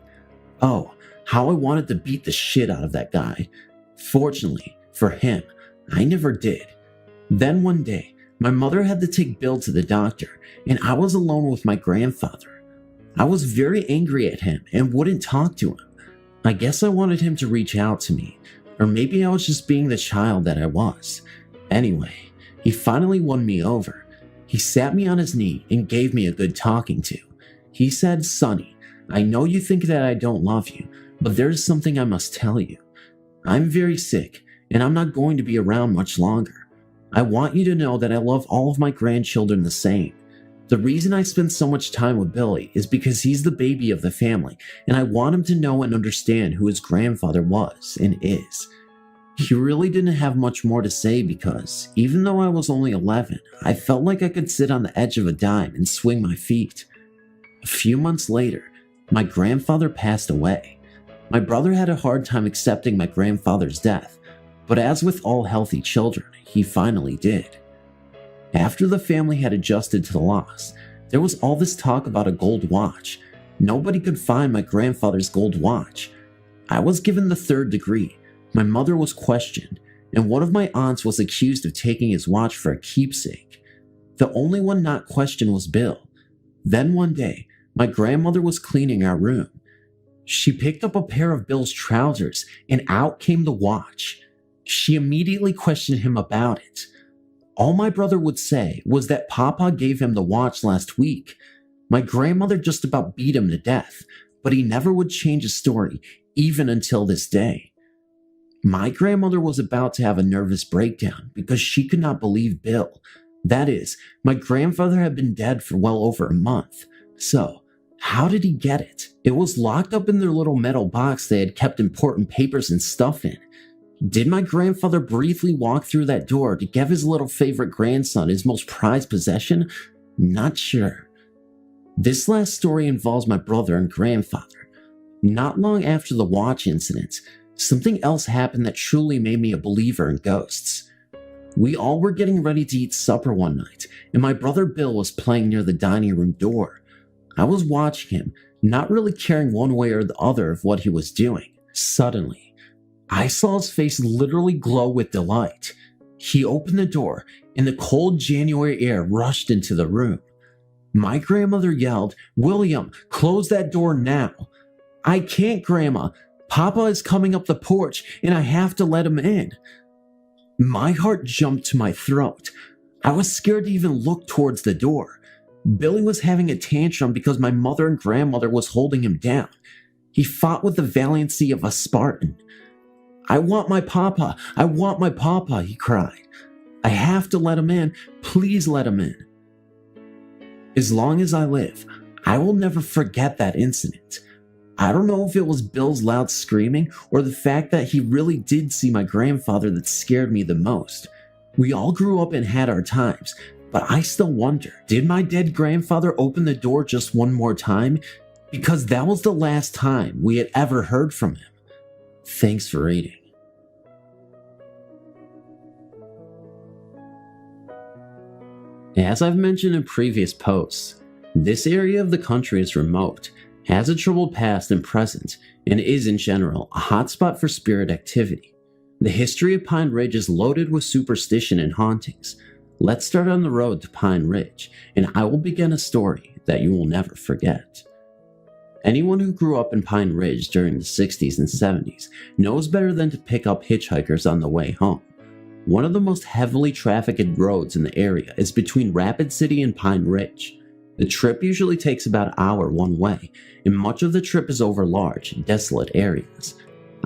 Oh, how I wanted to beat the shit out of that guy. Fortunately for him, I never did. Then one day, my mother had to take Bill to the doctor, and I was alone with my grandfather. I was very angry at him and wouldn't talk to him. I guess I wanted him to reach out to me, or maybe I was just being the child that I was. Anyway, he finally won me over. He sat me on his knee and gave me a good talking to. He said, "Sonny, I know you think that I don't love you, but there's something I must tell you. I'm very sick, and I'm not going to be around much longer. I want you to know that I love all of my grandchildren the same. The reason I spend so much time with Billy is because he's the baby of the family, and I want him to know and understand who his grandfather was and is." He really didn't have much more to say because, even though I was only 11, I felt like I could sit on the edge of a dime and swing my feet. A few months later, my grandfather passed away. My brother had a hard time accepting my grandfather's death, but as with all healthy children, he finally did. After the family had adjusted to the loss, there was all this talk about a gold watch. Nobody could find my grandfather's gold watch. I was given the 3rd degree. My mother was questioned, and one of my aunts was accused of taking his watch for a keepsake. The only one not questioned was Bill. Then one day, my grandmother was cleaning our room. She picked up a pair of Bill's trousers and out came the watch. She immediately questioned him about it. All my brother would say was that Papa gave him the watch last week. My grandmother just about beat him to death, but he never would change his story, even until this day. My grandmother was about to have a nervous breakdown because she could not believe Bill. That is, my grandfather had been dead for well over a month. So, how did he get it? It was locked up in their little metal box they had kept important papers and stuff in. Did my grandfather briefly walk through that door to give his little favorite grandson his most prized possession? Not sure. This last story involves my brother and grandfather. Not long after the watch incident, something else happened that truly made me a believer in ghosts. We all were getting ready to eat supper one night, and my brother Bill was playing near the dining room door. I was watching him, not really caring one way or the other of what he was doing. Suddenly, I saw his face literally glow with delight. He opened the door, and the cold January air rushed into the room. My grandmother yelled, "William, close that door now." "I can't, Grandma. Papa is coming up the porch, and I have to let him in." My heart jumped to my throat. I was scared to even look towards the door. Billy was having a tantrum because my mother and grandmother was holding him down. He fought with the valiancy of a Spartan. "I want my papa. I want my papa," he cried. "I have to let him in. Please let him in." As long as I live, I will never forget that incident. I don't know if it was Bill's loud screaming or the fact that he really did see my grandfather that scared me the most. We all grew up and had our times, but I still wonder, did my dead grandfather open the door just one more time? Because that was the last time we had ever heard from him. Thanks for reading. As I've mentioned in previous posts, this area of the country is remote, has a troubled past and present, and is in general a hotspot for spirit activity. The history of Pine Ridge is loaded with superstition and hauntings. Let's start on the road to Pine Ridge, and I will begin a story that you will never forget. Anyone who grew up in Pine Ridge during the 60s and 70s knows better than to pick up hitchhikers on the way home. One of the most heavily trafficked roads in the area is between Rapid City and Pine Ridge. The trip usually takes about an hour one way, and much of the trip is over large, desolate areas.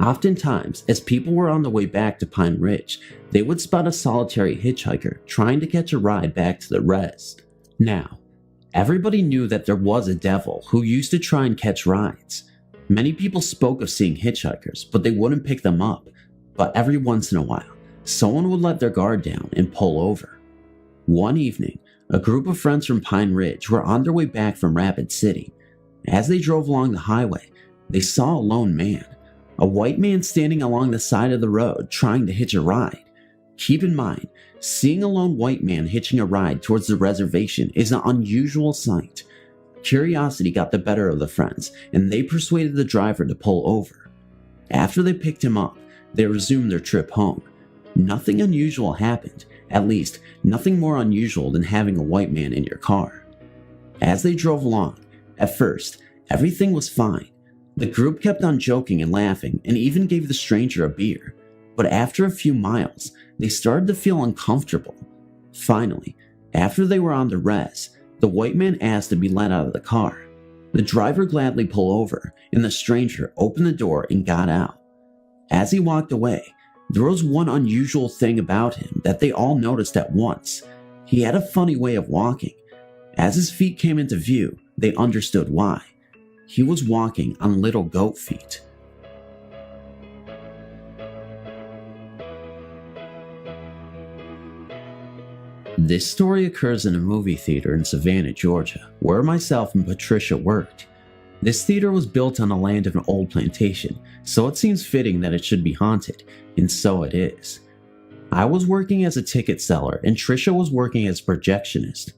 Oftentimes, as people were on the way back to Pine Ridge, they would spot a solitary hitchhiker trying to catch a ride back to the rest. Now, everybody knew that there was a devil who used to try and catch rides. Many people spoke of seeing hitchhikers, but they wouldn't pick them up. But every once in a while, someone would let their guard down and pull over. One evening, a group of friends from Pine Ridge were on their way back from Rapid City. As they drove along the highway, they saw a lone man, a white man standing along the side of the road trying to hitch a ride. Keep in mind, seeing a lone white man hitching a ride towards the reservation is an unusual sight. Curiosity got the better of the friends, and they persuaded the driver to pull over. After they picked him up, they resumed their trip home. Nothing unusual happened, at least nothing more unusual than having a white man in your car. As they drove along, at first, everything was fine. The group kept on joking and laughing and even gave the stranger a beer. But after a few miles, they started to feel uncomfortable. Finally, after they were on the res, the white man asked to be let out of the car. The driver gladly pulled over, and the stranger opened the door and got out. As he walked away, there was one unusual thing about him that they all noticed at once. He had a funny way of walking. As his feet came into view, they understood why. He was walking on little goat feet. This story occurs in a movie theater in Savannah, Georgia, where myself and Patricia worked. This theater was built on the land of an old plantation, so it seems fitting that it should be haunted, and so it is. I was working as a ticket seller and Trisha was working as a projectionist.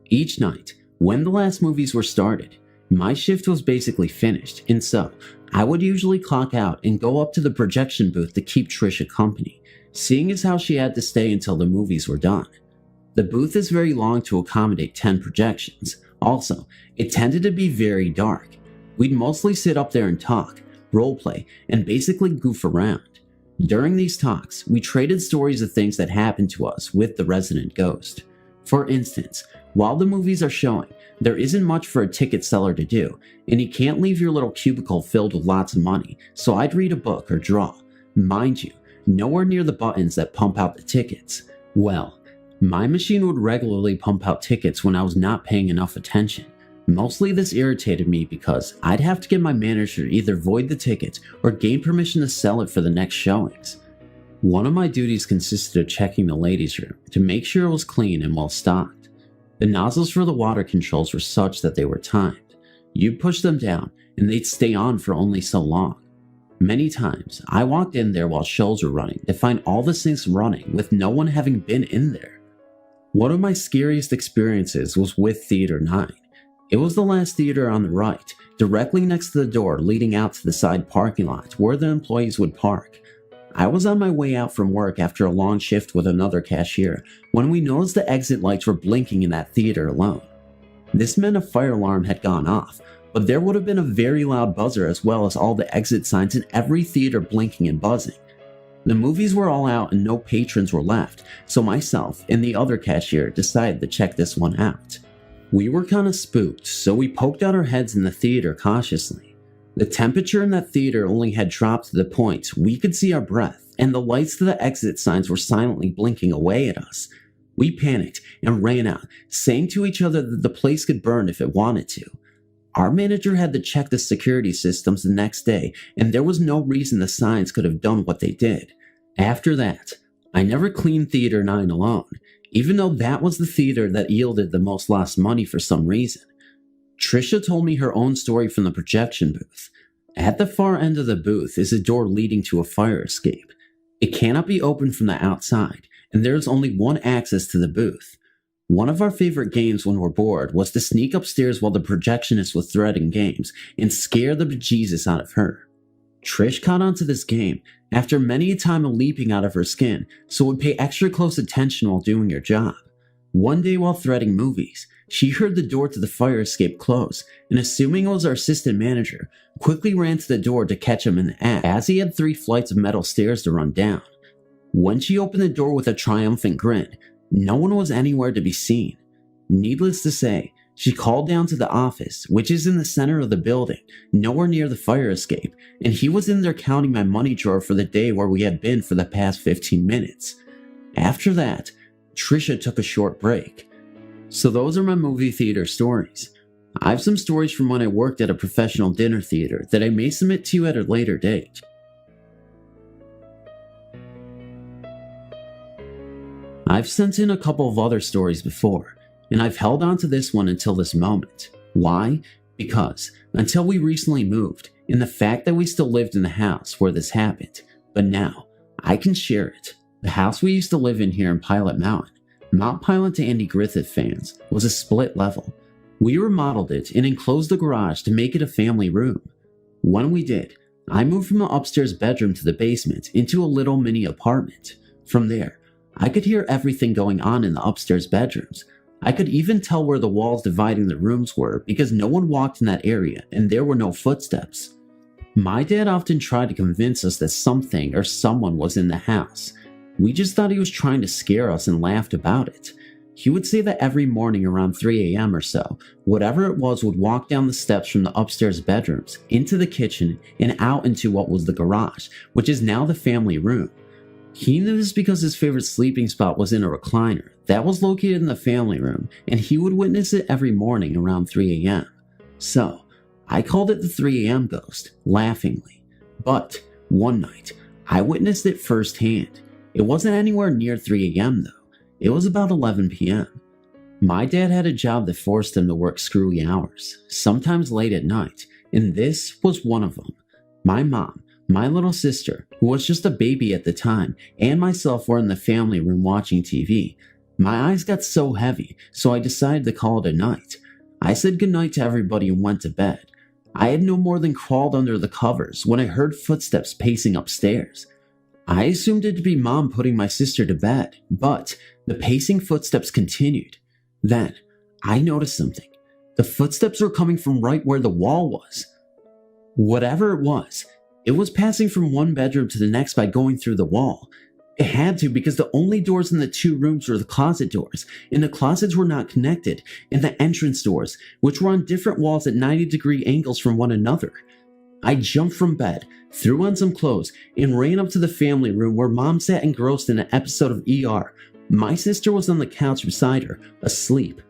Each night, when the last movies were started, my shift was basically finished, and so I would usually clock out and go up to the projection booth to keep Trisha company, seeing as how she had to stay until the movies were done. The booth is very long to accommodate 10 projections, Also, it tended to be very dark. We'd mostly sit up there and talk, roleplay, and basically goof around. During these talks, we traded stories of things that happened to us with the resident ghost. For instance, while the movies are showing, there isn't much for a ticket seller to do, and you can't leave your little cubicle filled with lots of money, so I'd read a book or draw. Mind you, nowhere near the buttons that pump out the tickets. Well, my machine would regularly pump out tickets when I was not paying enough attention. Mostly this irritated me because I'd have to get my manager to either void the tickets or gain permission to sell it for the next showings. One of my duties consisted of checking the ladies' room to make sure it was clean and well stocked. The nozzles for the water controls were such that they were timed. You'd push them down and they'd stay on for only so long. Many times, I walked in there while shows were running to find all the sinks running with no one having been in there. One of my scariest experiences was with Theater 9. It was the last theater on the right, directly next to the door leading out to the side parking lot where the employees would park. I was on my way out from work after a long shift with another cashier when we noticed the exit lights were blinking in that theater alone. This meant a fire alarm had gone off, but there would have been a very loud buzzer as well as all the exit signs in every theater blinking and buzzing. The movies were all out and no patrons were left, so myself and the other cashier decided to check this one out. We were kinda spooked, so we poked out our heads in the theater cautiously. The temperature in that theater only had dropped to the point we could see our breath, and the lights to the exit signs were silently blinking away at us. We panicked and ran out, saying to each other that the place could burn if it wanted to. Our manager had to check the security systems the next day, and there was no reason the signs could have done what they did. After that, I never cleaned Theater 9 alone, even though that was the theater that yielded the most lost money for some reason. Trisha told me her own story from the projection booth. At the far end of the booth is a door leading to a fire escape. It cannot be opened from the outside, and there is only one access to the booth. One of our favorite games when we're bored was to sneak upstairs while the projectionist was threading games and scare the bejesus out of her. Trish caught onto this game after many a time of leaping out of her skin, so would pay extra close attention while doing her job. One day while threading movies, she heard the door to the fire escape close, and assuming it was our assistant manager, quickly ran to the door to catch him in the act, as he had 3 flights of metal stairs to run down. When she opened the door with a triumphant grin, no one was anywhere to be seen. Needless to say, she called down to the office, which is in the center of the building, nowhere near the fire escape, and he was in there counting my money drawer for the day where we had been for the past 15 minutes. After that, Trisha took a short break. So those are my movie theater stories. I have some stories from when I worked at a professional dinner theater that I may submit to you at a later date. I've sent in a couple of other stories before, and I've held on to this one until this moment. Why? Because until we recently moved, and the fact that we still lived in the house where this happened, but now I can share it. The house we used to live in here in Pilot Mountain, Mount Pilot to Andy Griffith fans, was a split level. We remodeled it and enclosed the garage to make it a family room. When we did, I moved from the upstairs bedroom to the basement into a little mini apartment. From there, I could hear everything going on in the upstairs bedrooms. I could even tell where the walls dividing the rooms were because no one walked in that area and there were no footsteps. My dad often tried to convince us that something or someone was in the house. We just thought he was trying to scare us and laughed about it. He would say that every morning around 3 a.m. or so, whatever it was would walk down the steps from the upstairs bedrooms, into the kitchen, and out into what was the garage, which is now the family room. He knew this because his favorite sleeping spot was in a recliner that was located in the family room, and he would witness it every morning around 3 a.m. So, I called it the 3 a.m. ghost, laughingly. But, one night, I witnessed it firsthand. It wasn't anywhere near 3 a.m. though. It was about 11 p.m. My dad had a job that forced him to work screwy hours, sometimes late at night, and this was one of them. My mom, my little sister, who was just a baby at the time, and myself were in the family room watching TV. My eyes got so heavy, so I decided to call it a night. I said goodnight to everybody and went to bed. I had no more than crawled under the covers when I heard footsteps pacing upstairs. I assumed it to be Mom putting my sister to bed, but the pacing footsteps continued. Then, I noticed something. The footsteps were coming from right where the wall was. Whatever it was passing from one bedroom to the next by going through the wall. It had to, because the only doors in the two rooms were the closet doors, and the closets were not connected, and the entrance doors, which were on different walls at 90-degree angles from one another. I jumped from bed, threw on some clothes, and ran up to the family room where Mom sat engrossed in an episode of ER. My sister was on the couch beside her, asleep.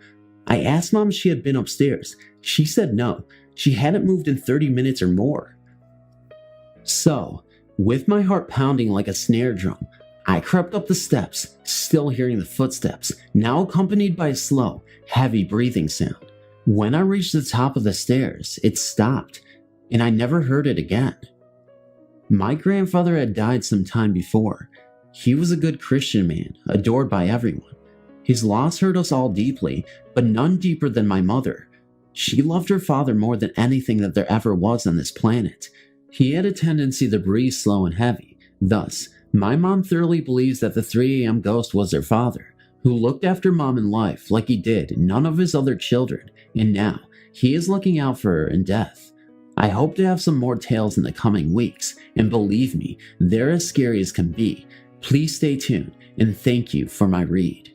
I asked Mom if she had been upstairs. She said no. She hadn't moved in 30 minutes or more. So, with my heart pounding like a snare drum, I crept up the steps, still hearing the footsteps, now accompanied by a slow, heavy breathing sound. When I reached the top of the stairs, it stopped, and I never heard it again. My grandfather had died some time before. He was a good Christian man, adored by everyone. His loss hurt us all deeply, but none deeper than my mother. She loved her father more than anything that there ever was on this planet. He had a tendency to breathe slow and heavy. Thus, my mom thoroughly believes that the 3 a.m. ghost was her father, who looked after Mom in life like he did none of his other children, and now he is looking out for her in death. I hope to have some more tales in the coming weeks, and believe me, they're as scary as can be. Please stay tuned, and thank you for my read.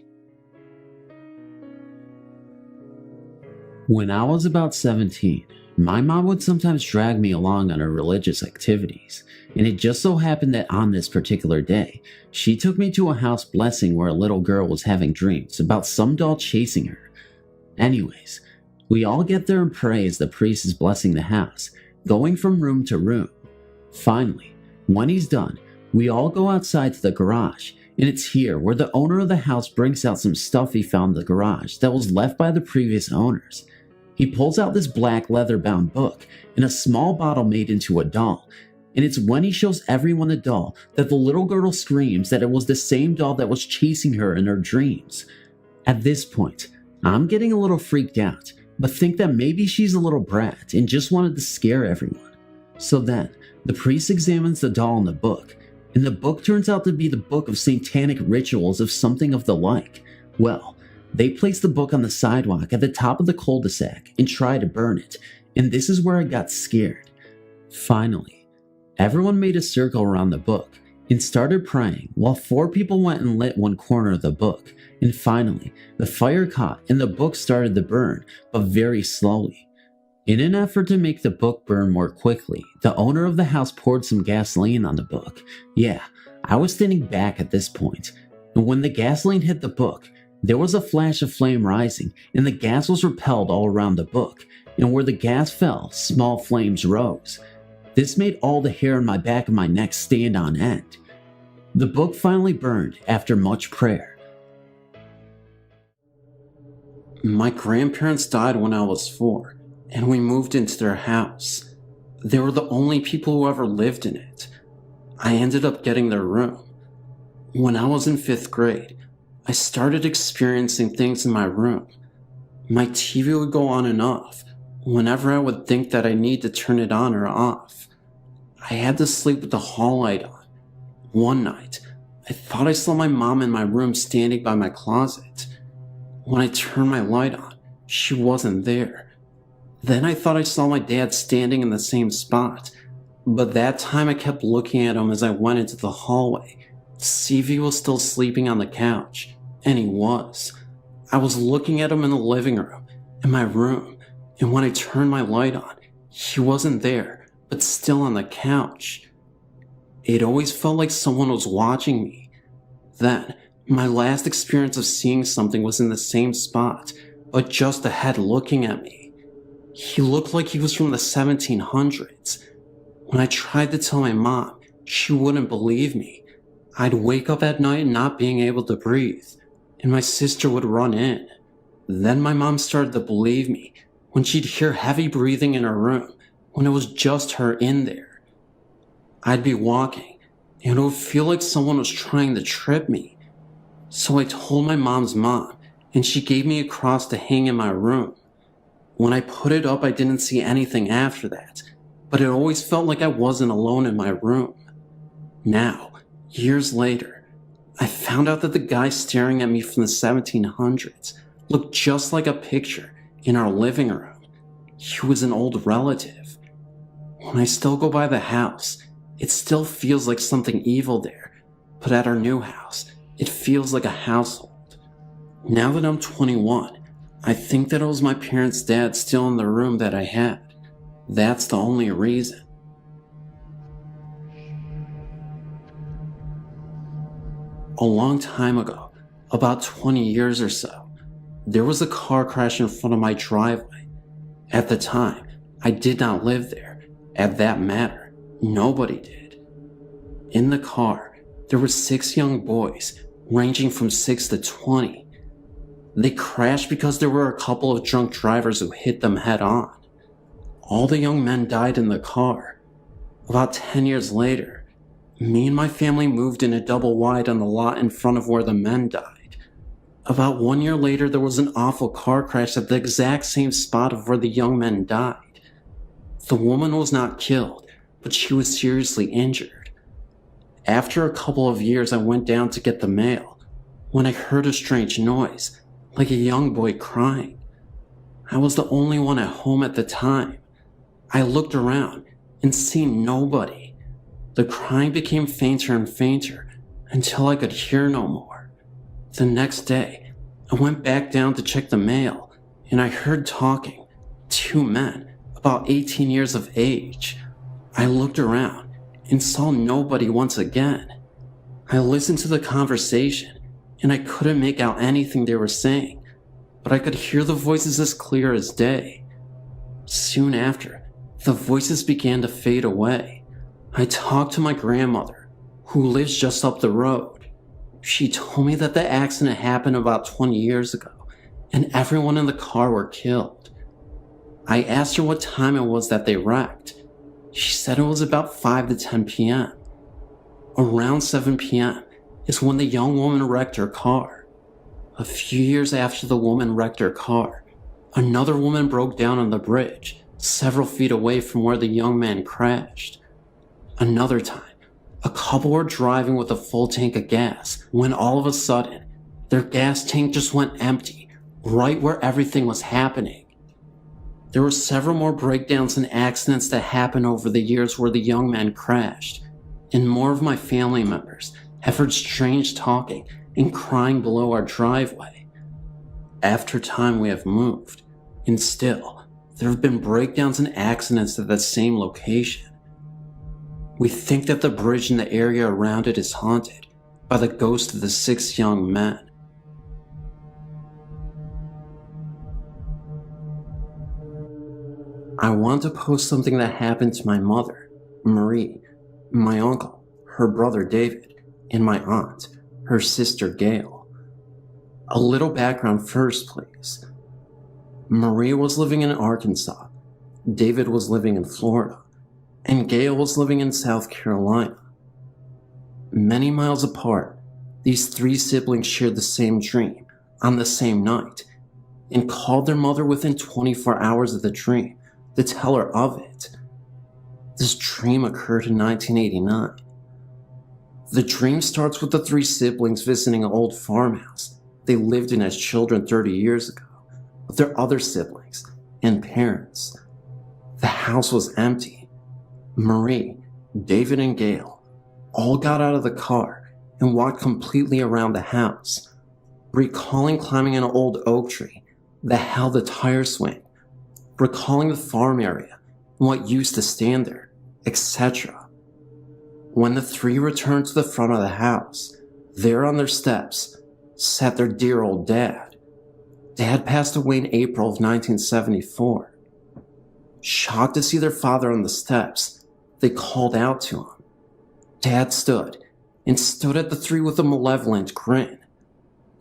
When I was about 17, my mom would sometimes drag me along on her religious activities, and it just so happened that on this particular day, she took me to a house blessing where a little girl was having dreams about some doll chasing her. Anyways, we all get there and pray as the priest is blessing the house, going from room to room. Finally, when he's done, we all go outside to the garage, and it's here where the owner of the house brings out some stuff he found in the garage that was left by the previous owners. He pulls out this black leather-bound book and a small bottle made into a doll, and it's when he shows everyone the doll that the little girl screams that it was the same doll that was chasing her in her dreams. At this point, I'm getting a little freaked out, but think that maybe she's a little brat and just wanted to scare everyone. So then, the priest examines the doll in the book, and the book turns out to be the book of satanic rituals of something of the like. Well, they place the book on the sidewalk at the top of the cul-de-sac and try to burn it, and this is where I got scared. Finally, everyone made a circle around the book and started praying while 4 people went and lit one corner of the book, and finally, the fire caught and the book started to burn, but very slowly. In an effort to make the book burn more quickly, the owner of the house poured some gasoline on the book. Yeah, I was standing back at this point, and when the gasoline hit the book, there was a flash of flame rising, and the gas was repelled all around the book, and where the gas fell, small flames rose. This made all the hair on my back of my neck stand on end. The book finally burned after much prayer. My grandparents died when I was 4, and we moved into their house. They were the only people who ever lived in it. I ended up getting their room. When I was in 5th grade, I started experiencing things in my room. My TV would go on and off whenever I would think that I need to turn it on or off. I had to sleep with the hall light on. One night, I thought I saw my mom in my room standing by my closet. When I turned my light on, she wasn't there. Then I thought I saw my dad standing in the same spot, but that time I kept looking at him as I went into the hallway to see if he was still sleeping on the couch, and he was. I was looking at him in the living room, in my room, and when I turned my light on, he wasn't there, but still on the couch. It always felt like someone was watching me. Then, my last experience of seeing something was in the same spot, but just ahead looking at me. He looked like he was from the 1700s. When I tried to tell my mom, she wouldn't believe me. I'd wake up at night not being able to breathe, and my sister would run in. Then my mom started to believe me when she'd hear heavy breathing in her room when it was just her in there. I'd be walking, and it would feel like someone was trying to trip me. So I told my mom's mom, and she gave me a cross to hang in my room. When I put it up, I didn't see anything after that, but it always felt like I wasn't alone in my room. Now, years later, I found out that the guy staring at me from the 1700s looked just like a picture in our living room. He was an old relative. When I still go by the house, it still feels like something evil there, but at our new house, it feels like a household. Now that I'm 21, I think that it was my parents' dad still in the room that I had. That's the only reason. A long time ago, about 20 years or so, there was a car crash in front of my driveway. At the time, I did not live there. At that matter, nobody did. In the car, there were 6 young boys, ranging from 6 to 20. They crashed because there were a couple of drunk drivers who hit them head on. All the young men died in the car. About 10 years later, me and my family moved in a double wide on the lot in front of where the men died. About 1 year later, there was an awful car crash at the exact same spot of where the young men died. The woman was not killed, but she was seriously injured. After a couple of years, I went down to get the mail when I heard a strange noise, like a young boy crying. I was the only one at home at the time. I looked around and seen nobody. The crying became fainter and fainter until I could hear no more. The next day, I went back down to check the mail, and I heard talking. 2 men, about 18 years of age. I looked around and saw nobody once again. I listened to the conversation, and I couldn't make out anything they were saying, but I could hear the voices as clear as day. Soon after, the voices began to fade away. I talked to my grandmother, who lives just up the road. She told me that the accident happened about 20 years ago, and everyone in the car were killed. I asked her what time it was that they wrecked. She said it was about 5 to 10 p.m. Around 7 p.m. is when the young woman wrecked her car. A few years after the woman wrecked her car, another woman broke down on the bridge, several feet away from where the young man crashed. Another time, a couple were driving with a full tank of gas when all of a sudden, their gas tank just went empty, right where everything was happening. There were several more breakdowns and accidents that happened over the years where the young man crashed, and more of my family members have heard strange talking and crying below our driveway. After time, we have moved, and still, there have been breakdowns and accidents at the same location. We think that the bridge and the area around it is haunted by the ghost of the 6 young men. I want to post something that happened to my mother, Marie, my uncle, her brother David, and my aunt, her sister Gail. A little background first, please. Marie was living in Arkansas, David was living in Florida, and Gail was living in South Carolina. Many miles apart, these 3 siblings shared the same dream on the same night and called their mother within 24 hours of the dream to tell her of it. This dream occurred in 1989. The dream starts with the 3 siblings visiting an old farmhouse they lived in as children 30 years ago with their other siblings and parents. The house was empty. Marie, David, and Gail all got out of the car and walked completely around the house, recalling climbing an old oak tree that held a tire swing, recalling the farm area and what used to stand there, etc. When the 3 returned to the front of the house, there on their steps sat their dear old dad. Dad passed away in April of 1974. Shocked to see their father on the steps, they called out to him. Dad stood at the 3 with a malevolent grin.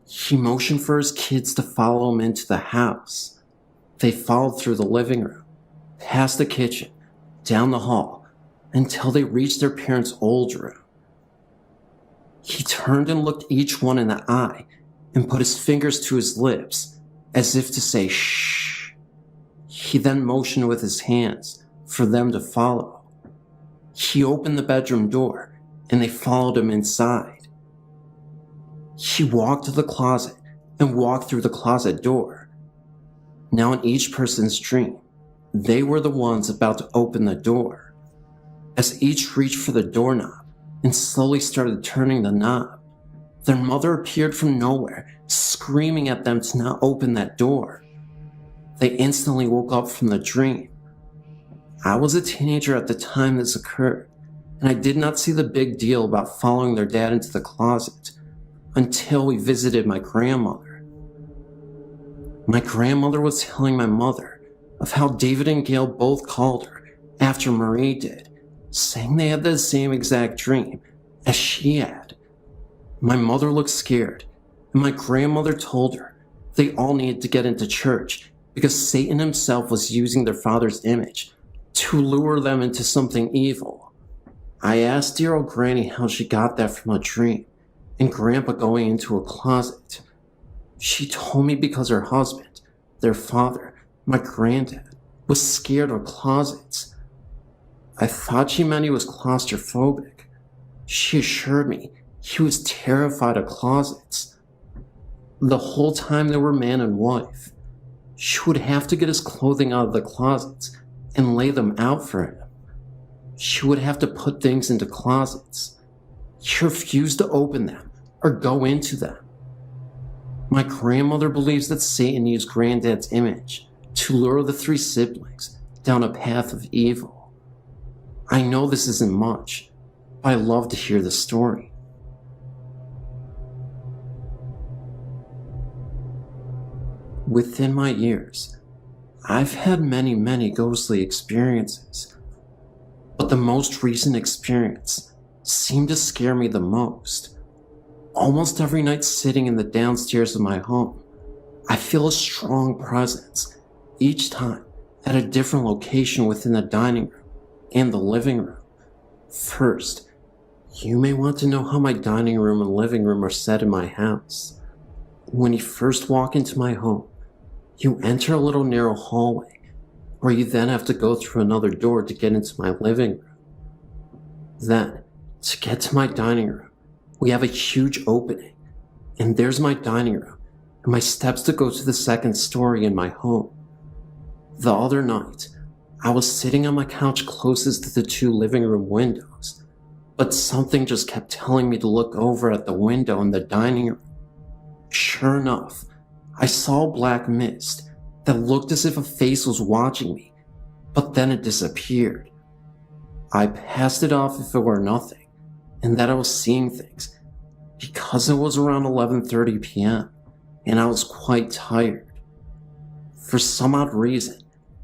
He motioned for his kids to follow him into the house. They followed through the living room, past the kitchen, down the hall, until they reached their parents' old room. He turned and looked each one in the eye and put his fingers to his lips, as if to say shh. He then motioned with his hands for them to follow. He opened the bedroom door and they followed him inside. He walked to the closet and walked through the closet door. Now in each person's dream, they were the ones about to open the door. As each reached for the doorknob and slowly started turning the knob, their mother appeared from nowhere, screaming at them to not open that door. They instantly woke up from the dream. I was a teenager at the time this occurred, and I did not see the big deal about following their dad into the closet until we visited my grandmother. My grandmother was telling my mother of how David and Gail both called her after Marie did, saying they had the same exact dream as she had. My mother looked scared, and my grandmother told her they all needed to get into church because Satan himself was using their father's image to lure them into something evil. I asked dear old Granny how she got that from a dream and Grandpa going into a closet. She told me because her husband, their father, my granddad, was scared of closets. I thought she meant he was claustrophobic. She assured me he was terrified of closets. The whole time they were man and wife, she would have to get his clothing out of the closets and lay them out for him. She would have to put things into closets. He refused to open them or go into them. My grandmother believes that Satan used Granddad's image to lure the three siblings down a path of evil. I know this isn't much, but I love to hear the story. Within my years, I've had many ghostly experiences, but the most recent experience seemed to scare me the most. Almost every night sitting in the downstairs of my home, I feel a strong presence, each time at a different location within the dining room and the living room. First, you may want to know how my dining room and living room are set in my house. When you first walk into my home, you enter a little narrow hallway, where you then have to go through another door to get into my living room. Then, to get to my dining room, we have a huge opening, and there's my dining room and my steps to go to the second story in my home. The other night, I was sitting on my couch closest to the two living room windows, but something just kept telling me to look over at the window in the dining room. Sure enough, I saw a black mist that looked as if a face was watching me, but then it disappeared. I passed it off if it were nothing, and that I was seeing things, because it was around 11:30 p.m., and I was quite tired. For some odd reason,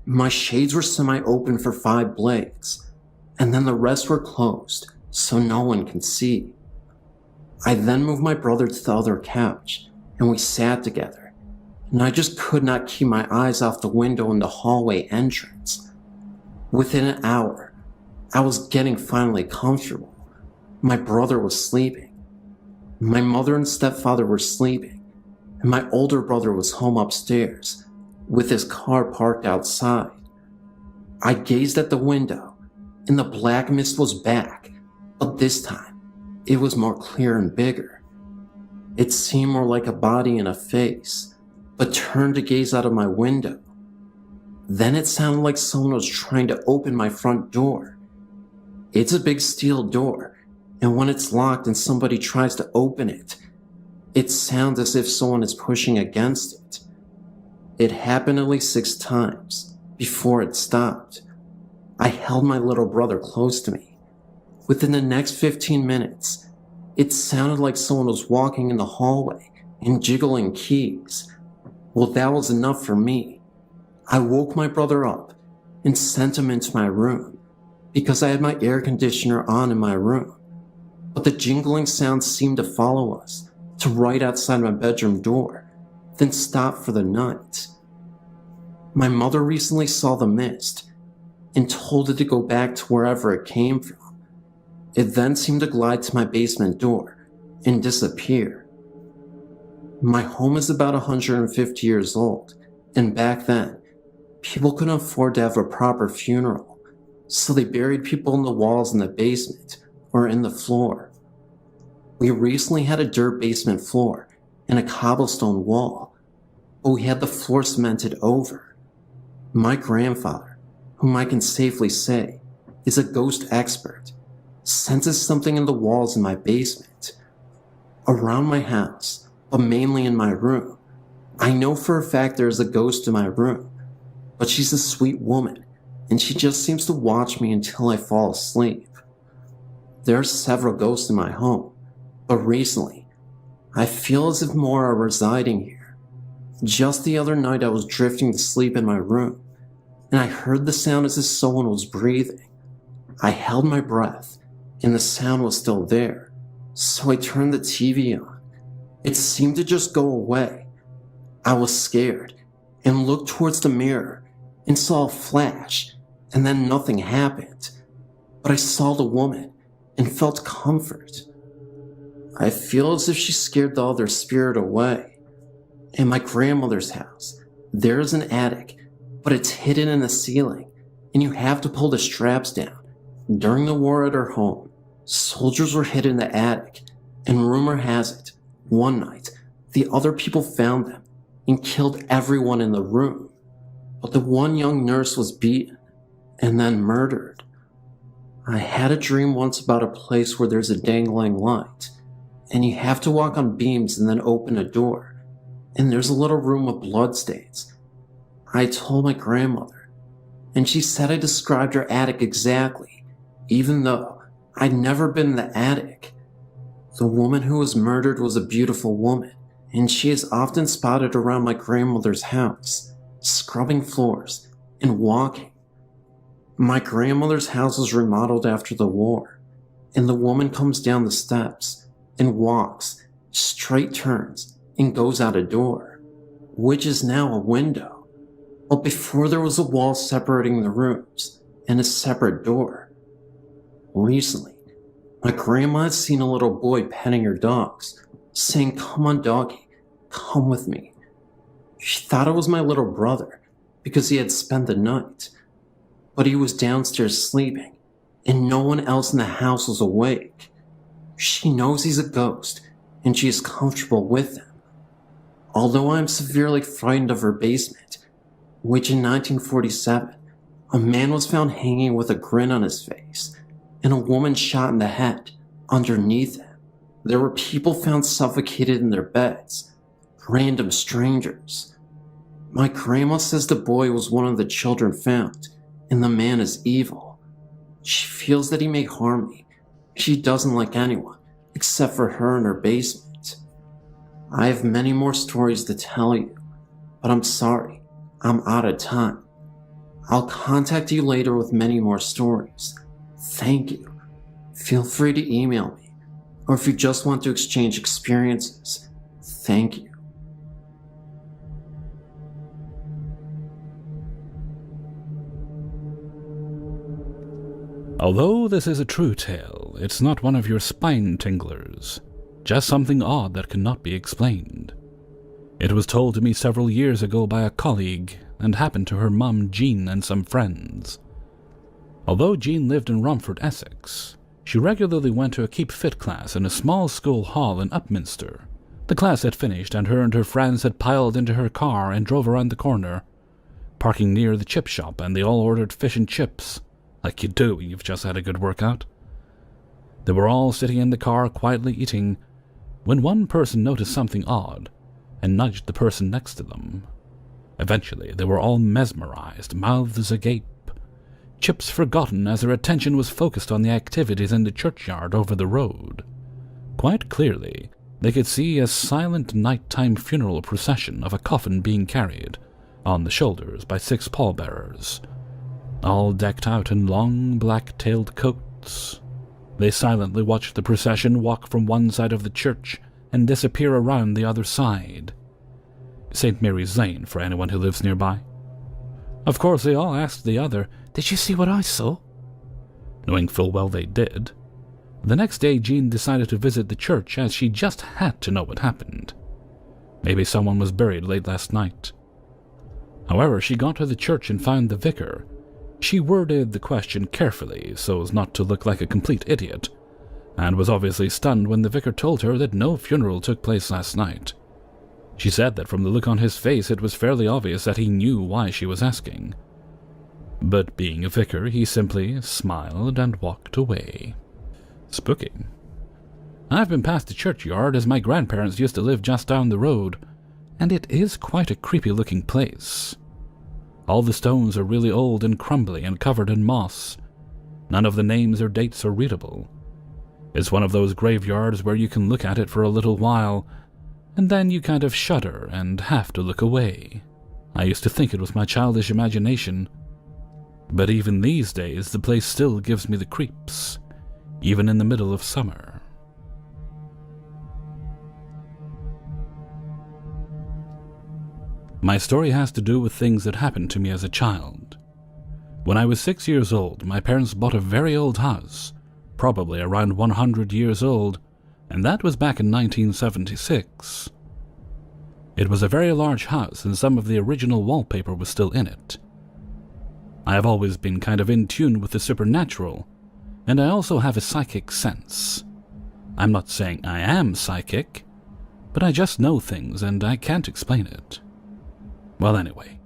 my shades were semi-open for 5 blades, and then the rest were closed, so no one can see. I then moved my brother to the other couch, and we sat together, and I just could not keep my eyes off the window in the hallway entrance. Within an hour, I was getting finally comfortable. My brother was sleeping. My mother and stepfather were sleeping, and my older brother was home upstairs, with his car parked outside. I gazed at the window, and the black mist was back, but this time, it was more clear and bigger. It seemed more like a body and a face, but turned to gaze out of my window. Then it sounded like someone was trying to open my front door. It's a big steel door, and when it's locked and somebody tries to open it, it sounds as if someone is pushing against it. It happened at least 6 times before it stopped. I held my little brother close to me. Within the next 15 minutes, it sounded like someone was walking in the hallway and jiggling keys. Well, that was enough for me. I woke my brother up and sent him into my room because I had my air conditioner on in my room. But the jingling sound seemed to follow us to right outside my bedroom door, then stop for the night. My mother recently saw the mist and told it to go back to wherever it came from. It then seemed to glide to my basement door and disappear. My home is about 150 years old, and back then, people couldn't afford to have a proper funeral, so they buried people in the walls in the basement or in the floor. We recently had a dirt basement floor and a cobblestone wall, but we had the floor cemented over. My grandfather, whom I can safely say is a ghost expert, senses something in the walls in my basement. Around my house, but mainly in my room, I know for a fact there is a ghost in my room, but she's a sweet woman, and she just seems to watch me until I fall asleep. There are several ghosts in my home, but recently, I feel as if more are residing here. Just the other night I was drifting to sleep in my room, and I heard the sound as if someone was breathing. I held my breath, and the sound was still there, so I turned the TV on. It seemed to just go away. I was scared, and looked towards the mirror, and saw a flash, and then nothing happened. But I saw the woman, and felt comfort. I feel as if she scared the other spirit away. In my grandmother's house, there is an attic, but it's hidden in the ceiling, and you have to pull the straps down. During the war at her home, soldiers were hid in the attic, and rumor has it, one night, the other people found them and killed everyone in the room. But the one young nurse was beaten and then murdered. I had a dream once about a place where there's a dangling light, and you have to walk on beams and then open a door, and there's a little room with bloodstains. I told my grandmother, and she said I described her attic exactly, even though I'd never been in the attic. The woman who was murdered was a beautiful woman, and she is often spotted around my grandmother's house, scrubbing floors and walking. My grandmother's house was remodeled after the war, and the woman comes down the steps and walks, straight turns, and goes out a door, which is now a window. But before there was a wall separating the rooms and a separate door. Recently, my grandma had seen a little boy petting her dogs, saying, "Come on, doggy, come with me." She thought it was my little brother because he had spent the night, but he was downstairs sleeping, and no one else in the house was awake. She knows he's a ghost, and she is comfortable with him. Although I am severely frightened of her basement, which in 1947, a man was found hanging with a grin on his face, and a woman shot in the head underneath him. There were people found suffocated in their beds, random strangers. My grandma says the boy was one of the children found, and the man is evil. She feels that he may harm me. She doesn't like anyone, except for her in her basement. I have many more stories to tell you, but I'm sorry, I'm out of time. I'll contact you later with many more stories. Thank you. Feel free to email me, or if you just want to exchange experiences, thank you. Although this is a true tale, it's not one of your spine-tinglers, just something odd that cannot be explained. It was told to me several years ago by a colleague and happened to her mum Jean and some friends. Although Jean lived in Romford, Essex, she regularly went to a Keep Fit class in a small school hall in Upminster. The class had finished and her friends had piled into her car and drove around the corner, parking near the chip shop, and they all ordered fish and chips. Like you do when you've just had a good workout. They were all sitting in the car quietly eating, when one person noticed something odd and nudged the person next to them. Eventually, they were all mesmerized, mouths agape, chips forgotten as their attention was focused on the activities in the churchyard over the road. Quite clearly, they could see a silent nighttime funeral procession of a coffin being carried on the shoulders by 6 pallbearers, all decked out in long black-tailed coats. They silently watched the procession walk from one side of the church and disappear around the other side. St. Mary's Lane, for anyone who lives nearby. Of course, they all asked the other, "Did you see what I saw?" Knowing full well they did. The next day, Jean decided to visit the church as she just had to know what happened. Maybe someone was buried late last night. However, she got to the church and found the vicar. She worded the question carefully so as not to look like a complete idiot, and was obviously stunned when the vicar told her that no funeral took place last night. She said that from the look on his face it was fairly obvious that he knew why she was asking. But being a vicar, he simply smiled and walked away. Spooky. I've been past the churchyard as my grandparents used to live just down the road, and it is quite a creepy-looking place. All the stones are really old and crumbly and covered in moss. None of the names or dates are readable. It's one of those graveyards where you can look at it for a little while, and then you kind of shudder and have to look away. I used to think it was my childish imagination, but even these days the place still gives me the creeps, even in the middle of summer. My story has to do with things that happened to me as a child. When I was 6 years old, my parents bought a very old house, probably around 100 years old, and that was back in 1976. It was a very large house, and some of the original wallpaper was still in it. I have always been kind of in tune with the supernatural, and I also have a psychic sense. I'm not saying I am psychic, but I just know things and I can't explain it. Well, anyway,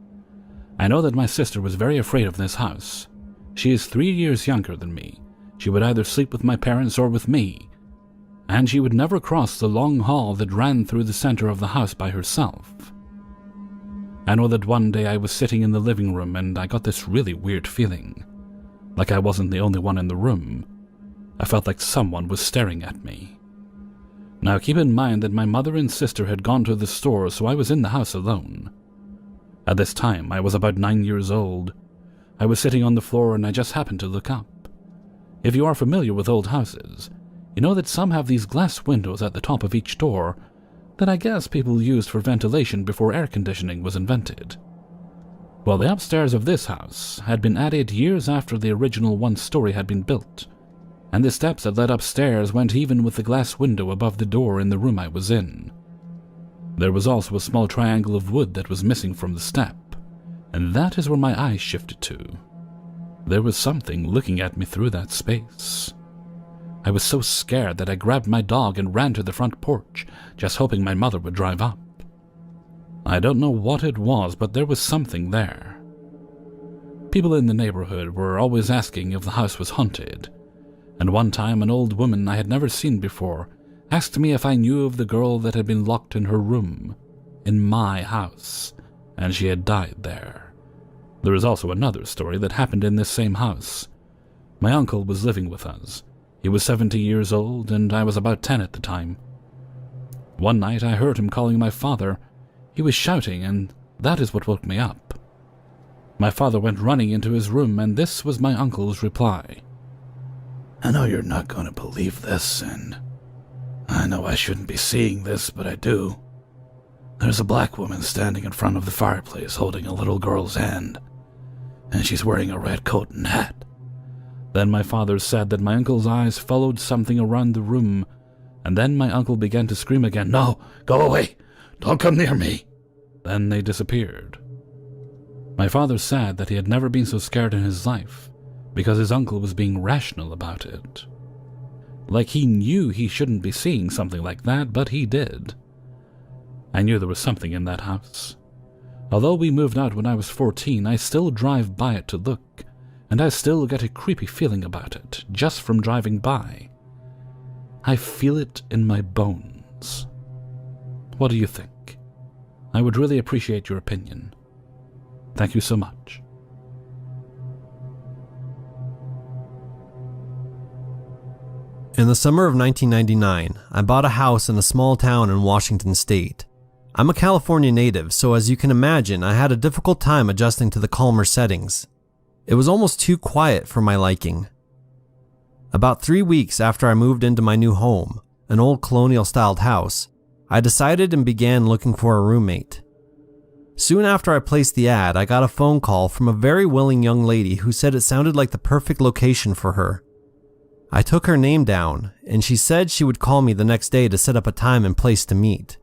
I know that my sister was very afraid of this house. She is 3 years younger than me. She would either sleep with my parents or with me, and she would never cross the long hall that ran through the center of the house by herself. I know that one day I was sitting in the living room and I got this really weird feeling, like I wasn't the only one in the room. I felt like someone was staring at me. Now keep in mind that my mother and sister had gone to the store, so I was in the house alone. At this time, I was about 9 years old. I was sitting on the floor and I just happened to look up. If you are familiar with old houses, you know that some have these glass windows at the top of each door that I guess people used for ventilation before air conditioning was invented. Well, the upstairs of this house had been added years after the original one-story had been built, and the steps that led upstairs went even with the glass window above the door in the room I was in. There was also a small triangle of wood that was missing from the step, and that is where my eyes shifted to. There was something looking at me through that space. I was so scared that I grabbed my dog and ran to the front porch, just hoping my mother would drive up. I don't know what it was, but there was something there. People in the neighborhood were always asking if the house was haunted, and one time an old woman I had never seen before asked me if I knew of the girl that had been locked in her room, in my house, and she had died there. There is also another story that happened in this same house. My uncle was living with us. He was 70 years old, and I was about 10 at the time. One night I heard him calling my father. He was shouting, and that is what woke me up. My father went running into his room, and this was my uncle's reply. "I know you're not going to believe this, and I know I shouldn't be seeing this, but I do. There's a black woman standing in front of the fireplace holding a little girl's hand, and she's wearing a red coat and hat." Then my father said that my uncle's eyes followed something around the room, and then my uncle began to scream again, "No, go away! Don't come near me!" Then they disappeared. My father said that he had never been so scared in his life, because his uncle was being rational about it. Like he knew he shouldn't be seeing something like that, but he did. I knew there was something in that house. Although we moved out when I was 14, I still drive by it to look, and I still get a creepy feeling about it, just from driving by. I feel it in my bones. What do you think? I would really appreciate your opinion. Thank you so much. In the summer of 1999, I bought a house in a small town in Washington state. I'm a California native, so as you can imagine, I had a difficult time adjusting to the calmer settings. It was almost too quiet for my liking. About 3 weeks after I moved into my new home, an old colonial-styled house, I decided and began looking for a roommate. Soon after I placed the ad, I got a phone call from a very willing young lady who said it sounded like the perfect location for her. I took her name down, and she said she would call me the next day to set up a time and place to meet.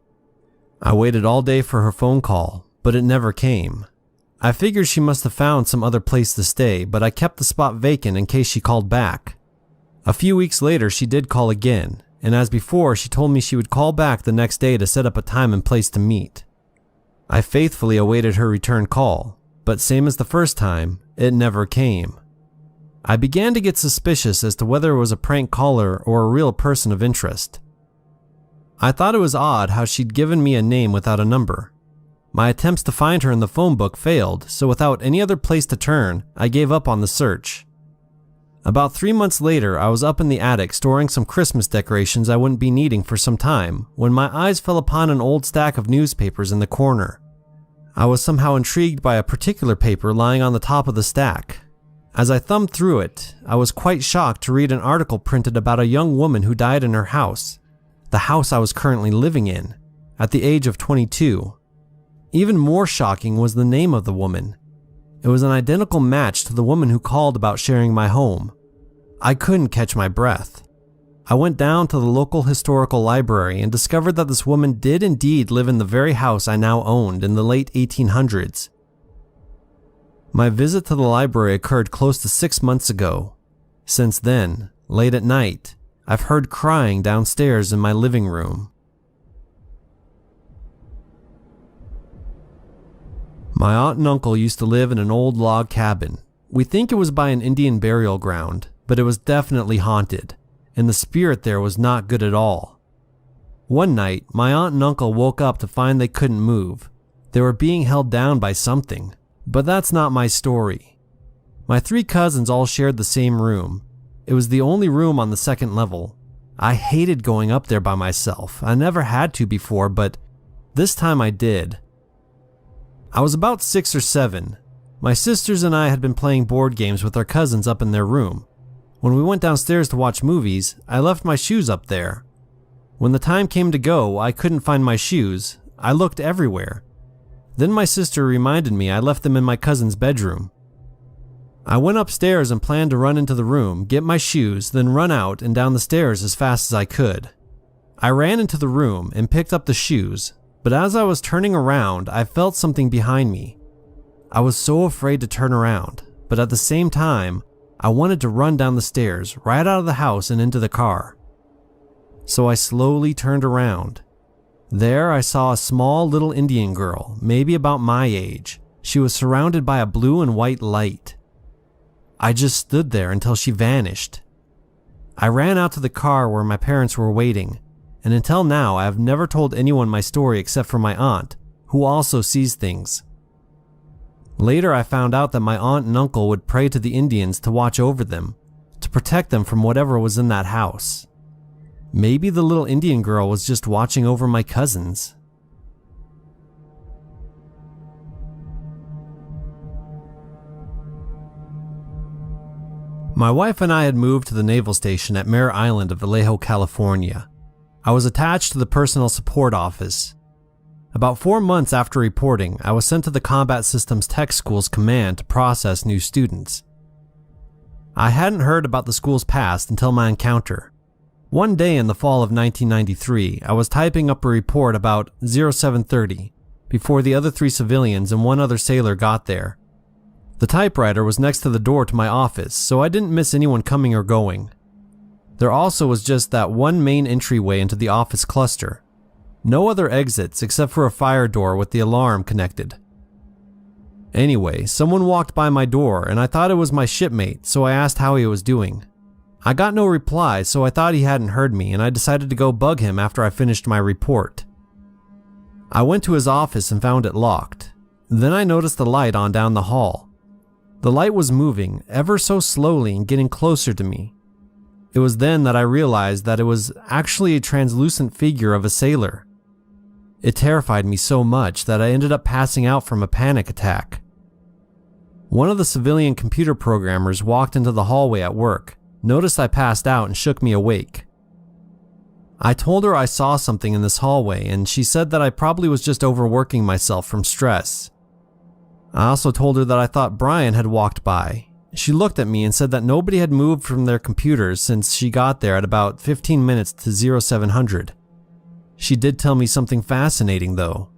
I waited all day for her phone call, but it never came. I figured she must have found some other place to stay, but I kept the spot vacant in case she called back. A few weeks later, she did call again, and as before, she told me she would call back the next day to set up a time and place to meet. I faithfully awaited her return call, but same as the first time, it never came. I began to get suspicious as to whether it was a prank caller or a real person of interest. I thought it was odd how she'd given me a name without a number. My attempts to find her in the phone book failed, so without any other place to turn, I gave up on the search. About 3 months later, I was up in the attic storing some Christmas decorations I wouldn't be needing for some time when my eyes fell upon an old stack of newspapers in the corner. I was somehow intrigued by a particular paper lying on the top of the stack. As I thumbed through it, I was quite shocked to read an article printed about a young woman who died in her house, the house I was currently living in, at the age of 22. Even more shocking was the name of the woman. It was an identical match to the woman who called about sharing my home. I couldn't catch my breath. I went down to the local historical library and discovered that this woman did indeed live in the very house I now owned in the late 1800s. My visit to the library occurred close to 6 months ago. Since then, late at night, I've heard crying downstairs in my living room. My aunt and uncle used to live in an old log cabin. We think it was by an Indian burial ground, but it was definitely haunted, and the spirit there was not good at all. One night, my aunt and uncle woke up to find they couldn't move. They were being held down by something, but that's not my story. My 3 cousins all shared the same room. It was the only room on the second level. I hated going up there by myself. I never had to before, but this time I did. I was about 6 or 7. My sisters and I had been playing board games with our cousins up in their room. When we went downstairs to watch movies, I left my shoes up there. When the time came to go, I couldn't find my shoes. I looked everywhere. Then my sister reminded me I left them in my cousin's bedroom. I went upstairs and planned to run into the room, get my shoes, then run out and down the stairs as fast as I could. I ran into the room and picked up the shoes, but as I was turning around, I felt something behind me. I was so afraid to turn around, but at the same time, I wanted to run down the stairs, right out of the house and into the car. So I slowly turned around. There I saw a small little Indian girl, maybe about my age. She was surrounded by a blue and white light. I just stood there until she vanished. I ran out to the car where my parents were waiting, and until now I have never told anyone my story except for my aunt, who also sees things. Later I found out that my aunt and uncle would pray to the Indians to watch over them, to protect them from whatever was in that house. Maybe the little Indian girl was just watching over my cousins. My wife and I had moved to the naval station at Mare Island of Vallejo, California. I was attached to the personnel support office. About 4 months after reporting, I was sent to the Combat Systems Tech School's command to process new students. I hadn't heard about the school's past until my encounter. One day in the fall of 1993, I was typing up a report about 0730 before the other 3 civilians and 1 other sailor got there. The typewriter was next to the door to my office, so I didn't miss anyone coming or going. There also was just that one main entryway into the office cluster. No other exits except for a fire door with the alarm connected. Anyway, someone walked by my door and I thought it was my shipmate, so I asked how he was doing. I got no reply, so I thought he hadn't heard me and I decided to go bug him after I finished my report. I went to his office and found it locked. Then I noticed the light on down the hall. The light was moving ever so slowly and getting closer to me. It was then that I realized that it was actually a translucent figure of a sailor. It terrified me so much that I ended up passing out from a panic attack. One of the civilian computer programmers walked into the hallway at work, noticed I passed out and shook me awake. I told her I saw something in this hallway and she said that I probably was just overworking myself from stress. I also told her that I thought Brian had walked by. She looked at me and said that nobody had moved from their computers since she got there at about 15 minutes to 0700. She did tell me something fascinating though.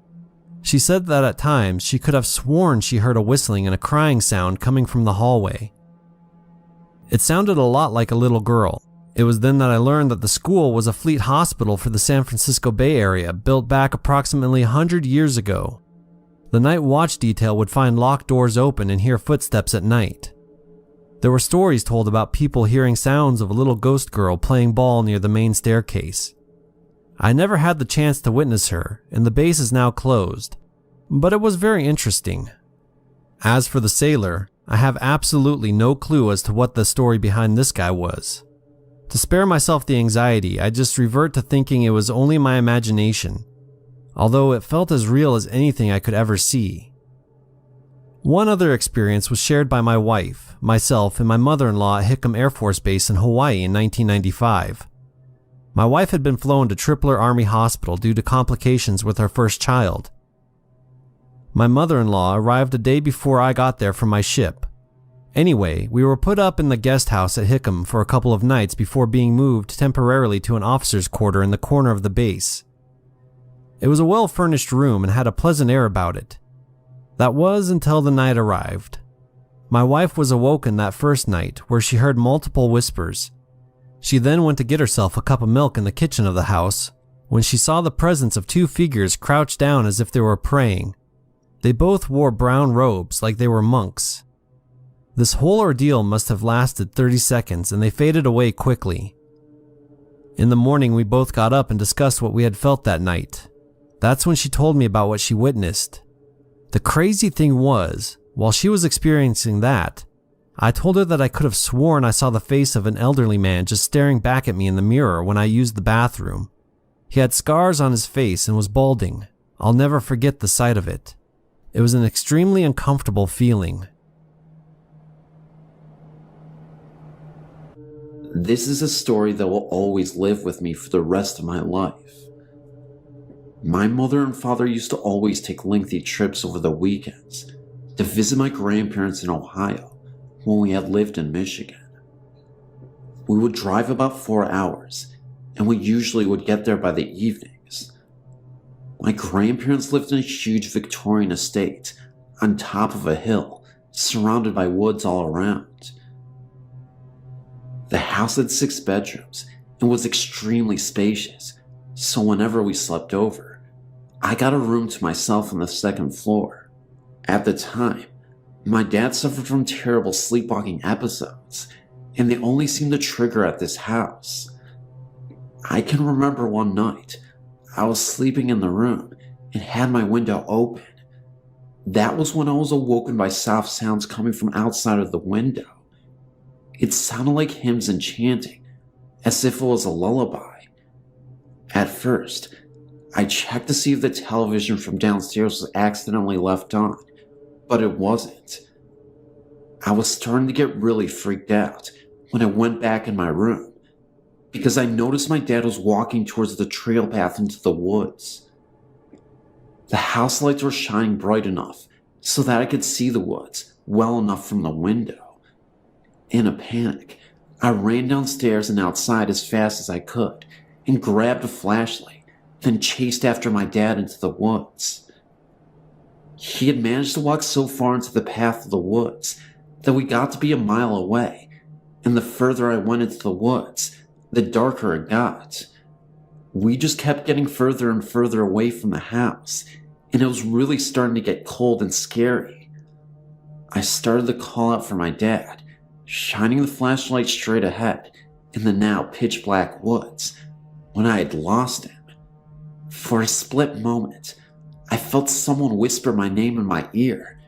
She said that at times she could have sworn she heard a whistling and a crying sound coming from the hallway. It sounded a lot like a little girl. It was then that I learned that the school was a fleet hospital for the San Francisco Bay Area, built back approximately 100 years ago. The night watch detail would find locked doors open and hear footsteps at night. There were stories told about people hearing sounds of a little ghost girl playing ball near the main staircase. I never had the chance to witness her, and the base is now closed, but it was very interesting. As for the sailor, I have absolutely no clue as to what the story behind this guy was. To spare myself the anxiety, I just revert to thinking it was only my imagination, although it felt as real as anything I could ever see. One other experience was shared by my wife, myself, and my mother-in-law at Hickam Air Force Base in Hawaii in 1995. My wife had been flown to Tripler Army Hospital due to complications with her first child. My mother-in-law arrived a day before I got there from my ship. Anyway, we were put up in the guest house at Hickam for a couple of nights before being moved temporarily to an officer's quarter in the corner of the base. It was a well-furnished room and had a pleasant air about it. That was until the night arrived. My wife was awoken that first night where she heard multiple whispers. She then went to get herself a cup of milk in the kitchen of the house when she saw the presence of two figures crouched down as if they were praying. They both wore brown robes like they were monks. This whole ordeal must have lasted 30 seconds and they faded away quickly. In the morning, we both got up and discussed what we had felt that night. That's when she told me about what she witnessed. The crazy thing was, while she was experiencing that, I told her that I could have sworn I saw the face of an elderly man just staring back at me in the mirror when I used the bathroom. He had scars on his face and was balding. I'll never forget the sight of it. It was an extremely uncomfortable feeling. This is a story that will always live with me for the rest of my life. My mother and father used to always take lengthy trips over the weekends to visit my grandparents in Ohio when we had lived in Michigan. We would drive about 4 hours, and we usually would get there by the evenings. My grandparents lived in a huge Victorian estate on top of a hill, surrounded by woods all around. The house had 6 bedrooms and was extremely spacious, so whenever we slept over, I got a room to myself on the 2nd floor. At the time, my dad suffered from terrible sleepwalking episodes, and they only seemed to trigger at this house. I can remember one night, I was sleeping in the room and had my window open. That was when I was awoken by soft sounds coming from outside of the window. It sounded like hymns and chanting, as if it was a lullaby. At first, I checked to see if the television from downstairs was accidentally left on, but it wasn't. I was starting to get really freaked out when I went back in my room, because I noticed my dad was walking towards the trail path into the woods. The house lights were shining bright enough so that I could see the woods well enough from the window. In a panic, I ran downstairs and outside as fast as I could and grabbed a flashlight, then chased after my dad into the woods. He had managed to walk so far into the path of the woods that we got to be a mile away, and the further I went into the woods, the darker it got. We just kept getting further and further away from the house, and it was really starting to get cold and scary. I started to call out for my dad, shining the flashlight straight ahead in the now pitch black woods, when I had lost him. For a split moment, I felt someone whisper my name in my ear,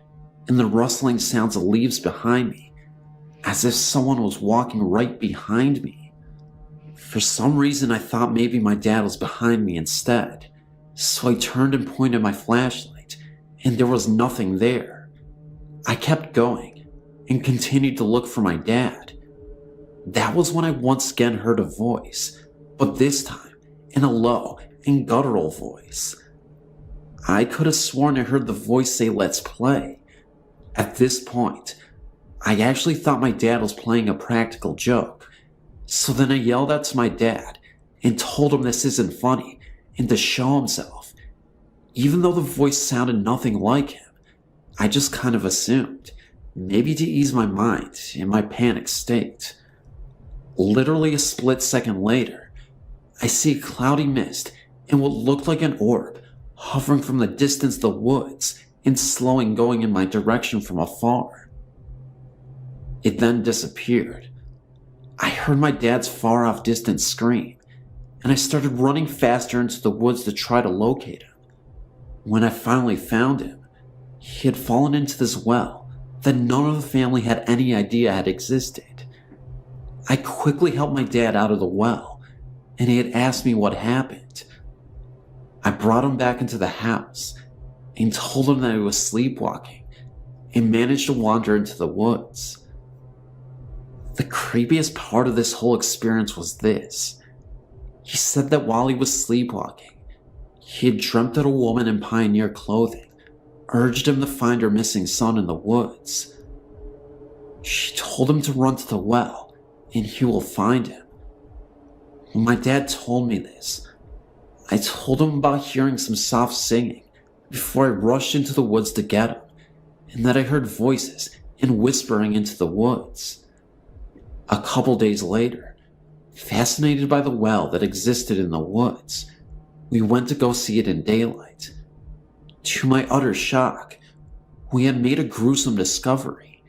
and the rustling sounds of leaves behind me, as if someone was walking right behind me. For some reason, I thought maybe my dad was behind me instead, so I turned and pointed my flashlight, and there was nothing there. I kept going, and continued to look for my dad. That was when I once again heard a voice, but this time in a low and guttural voice. I could have sworn I heard the voice say, "Let's play." At this point, I actually thought my dad was playing a practical joke, so then I yelled out to my dad and told him this isn't funny and to show himself. Even though the voice sounded nothing like him, I just kind of assumed, maybe to ease my mind in my panic state. Literally a split second later, I see a cloudy mist and what looked like an orb hovering from the distance of the woods and slowing going in my direction from afar. It then disappeared. I heard my dad's far off distant scream, and I started running faster into the woods to try to locate him. When I finally found him, he had fallen into this well that none of the family had any idea had existed. I quickly helped my dad out of the well, and he had asked me what happened. I brought him back into the house and told him that he was sleepwalking and managed to wander into the woods. The creepiest part of this whole experience was this. He said that while he was sleepwalking, he had dreamt that a woman in pioneer clothing urged him to find her missing son in the woods. She told him to run to the well and he will find him. When my dad told me this, I told him about hearing some soft singing before I rushed into the woods to get him, and that I heard voices and whispering into the woods. A couple days later, fascinated by the well that existed in the woods, we went to go see it in daylight. To my utter shock, we had made a gruesome discovery.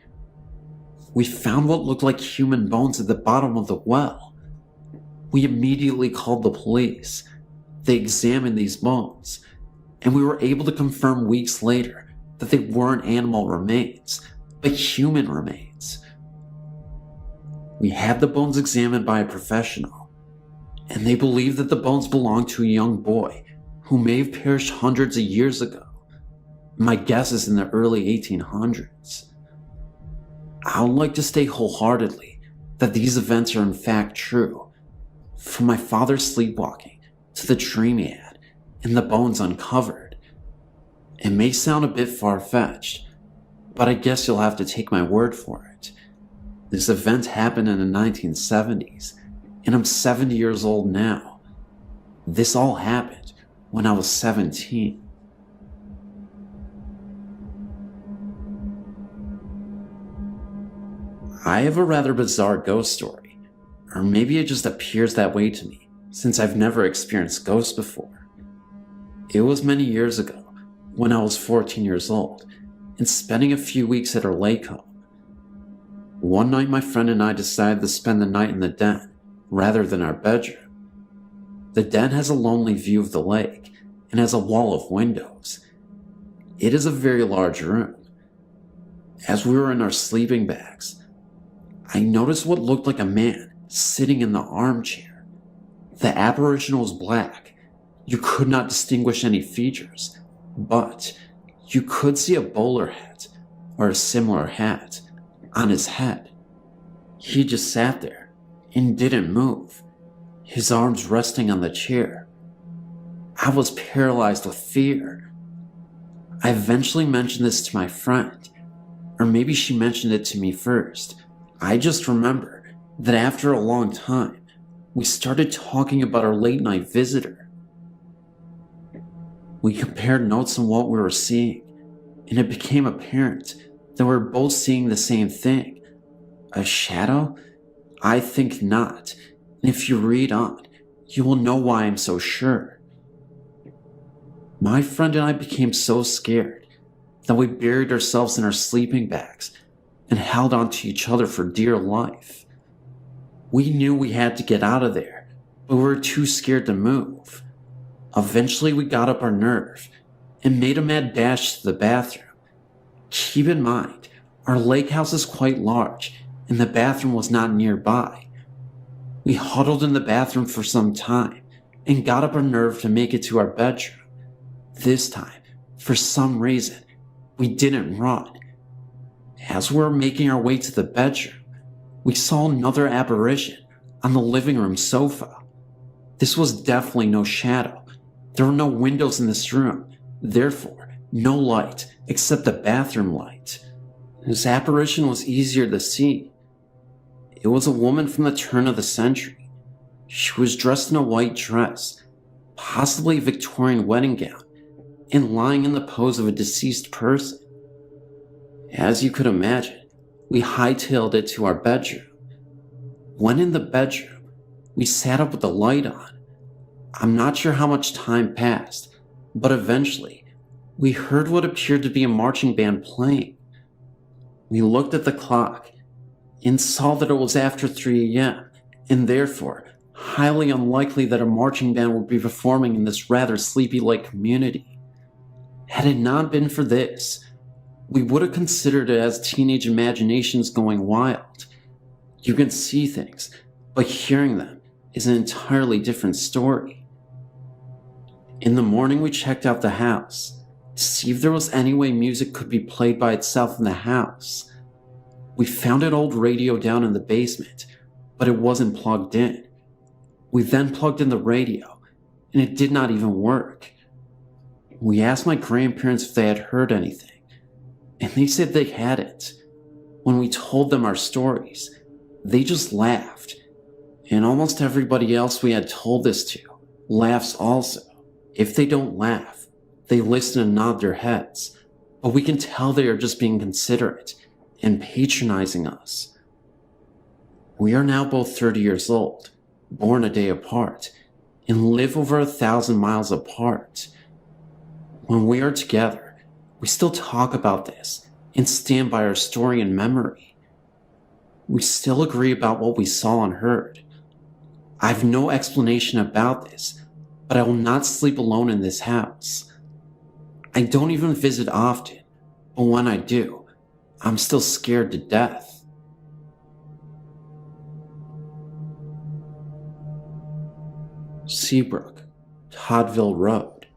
We found what looked like human bones at the bottom of the well. We immediately called the police. They examined these bones, and we were able to confirm weeks later that they weren't animal remains, but human remains. We had the bones examined by a professional, and they believe that the bones belonged to a young boy who may have perished hundreds of years ago. My guess is in the early 1800s. I would like to state wholeheartedly that these events are in fact true, from my father's sleepwalking to the dream he had and the bones uncovered. It may sound a bit far-fetched, but I guess you'll have to take my word for it. This event happened in the 1970s, and I'm 70 years old now. This all happened when I was 17. I have a rather bizarre ghost story, or maybe it just appears that way to me, since I've never experienced ghosts before. It was many years ago, when I was 14 years old, and spending a few weeks at our lake home. One night my friend and I decided to spend the night in the den, rather than our bedroom. The den has a lonely view of the lake, and has a wall of windows. It is a very large room. As we were in our sleeping bags, I noticed what looked like a man sitting in the armchair. The apparition was black. You could not distinguish any features, but you could see a bowler hat, or a similar hat, on his head. He just sat there and didn't move, his arms resting on the chair. I was paralyzed with fear. I eventually mentioned this to my friend, or maybe she mentioned it to me first. I just remember that after a long time, we started talking about our late night visitor. We compared notes on what we were seeing, and it became apparent that we were both seeing the same thing. A shadow? I think not, and if you read on, you will know why I'm so sure. My friend and I became so scared that we buried ourselves in our sleeping bags and held on to each other for dear life. We knew we had to get out of there, but we were too scared to move. Eventually we got up our nerve and made a mad dash to the bathroom. Keep in mind, our lake house is quite large and the bathroom was not nearby. We huddled in the bathroom for some time and got up our nerve to make it to our bedroom. This time, for some reason, we didn't run. As we were making our way to the bedroom, we saw another apparition on the living room sofa. This was definitely no shadow. There were no windows in this room, therefore no light except the bathroom light. This apparition was easier to see. It was a woman from the turn of the century. She was dressed in a white dress, possibly a Victorian wedding gown, and lying in the pose of a deceased person. As you could imagine, we hightailed it to our bedroom. When in the bedroom, we sat up with the light on. I'm not sure how much time passed, but eventually, we heard what appeared to be a marching band playing. We looked at the clock and saw that it was after 3 a.m., and therefore highly unlikely that a marching band would be performing in this rather sleepy-like community. Had it not been for this, we would have considered it as teenage imaginations going wild. You can see things, but hearing them is an entirely different story. In the morning, we checked out the house to see if there was any way music could be played by itself in the house. We found an old radio down in the basement, but it wasn't plugged in. We then plugged in the radio, and it did not even work. We asked my grandparents if they had heard anything, and they said they hadn't. When we told them our stories, they just laughed, and almost everybody else we had told this to laughs also. If they don't laugh, they listen and nod their heads, but we can tell they are just being considerate and patronizing us. We are now both 30 years old, born a day apart, and live over 1,000 miles apart. When we are together, we still talk about this and stand by our story and memory. We still agree about what we saw and heard. I have no explanation about this, but I will not sleep alone in this house. I don't even visit often, but when I do, I'm still scared to death. Seabrook, Toddville Road,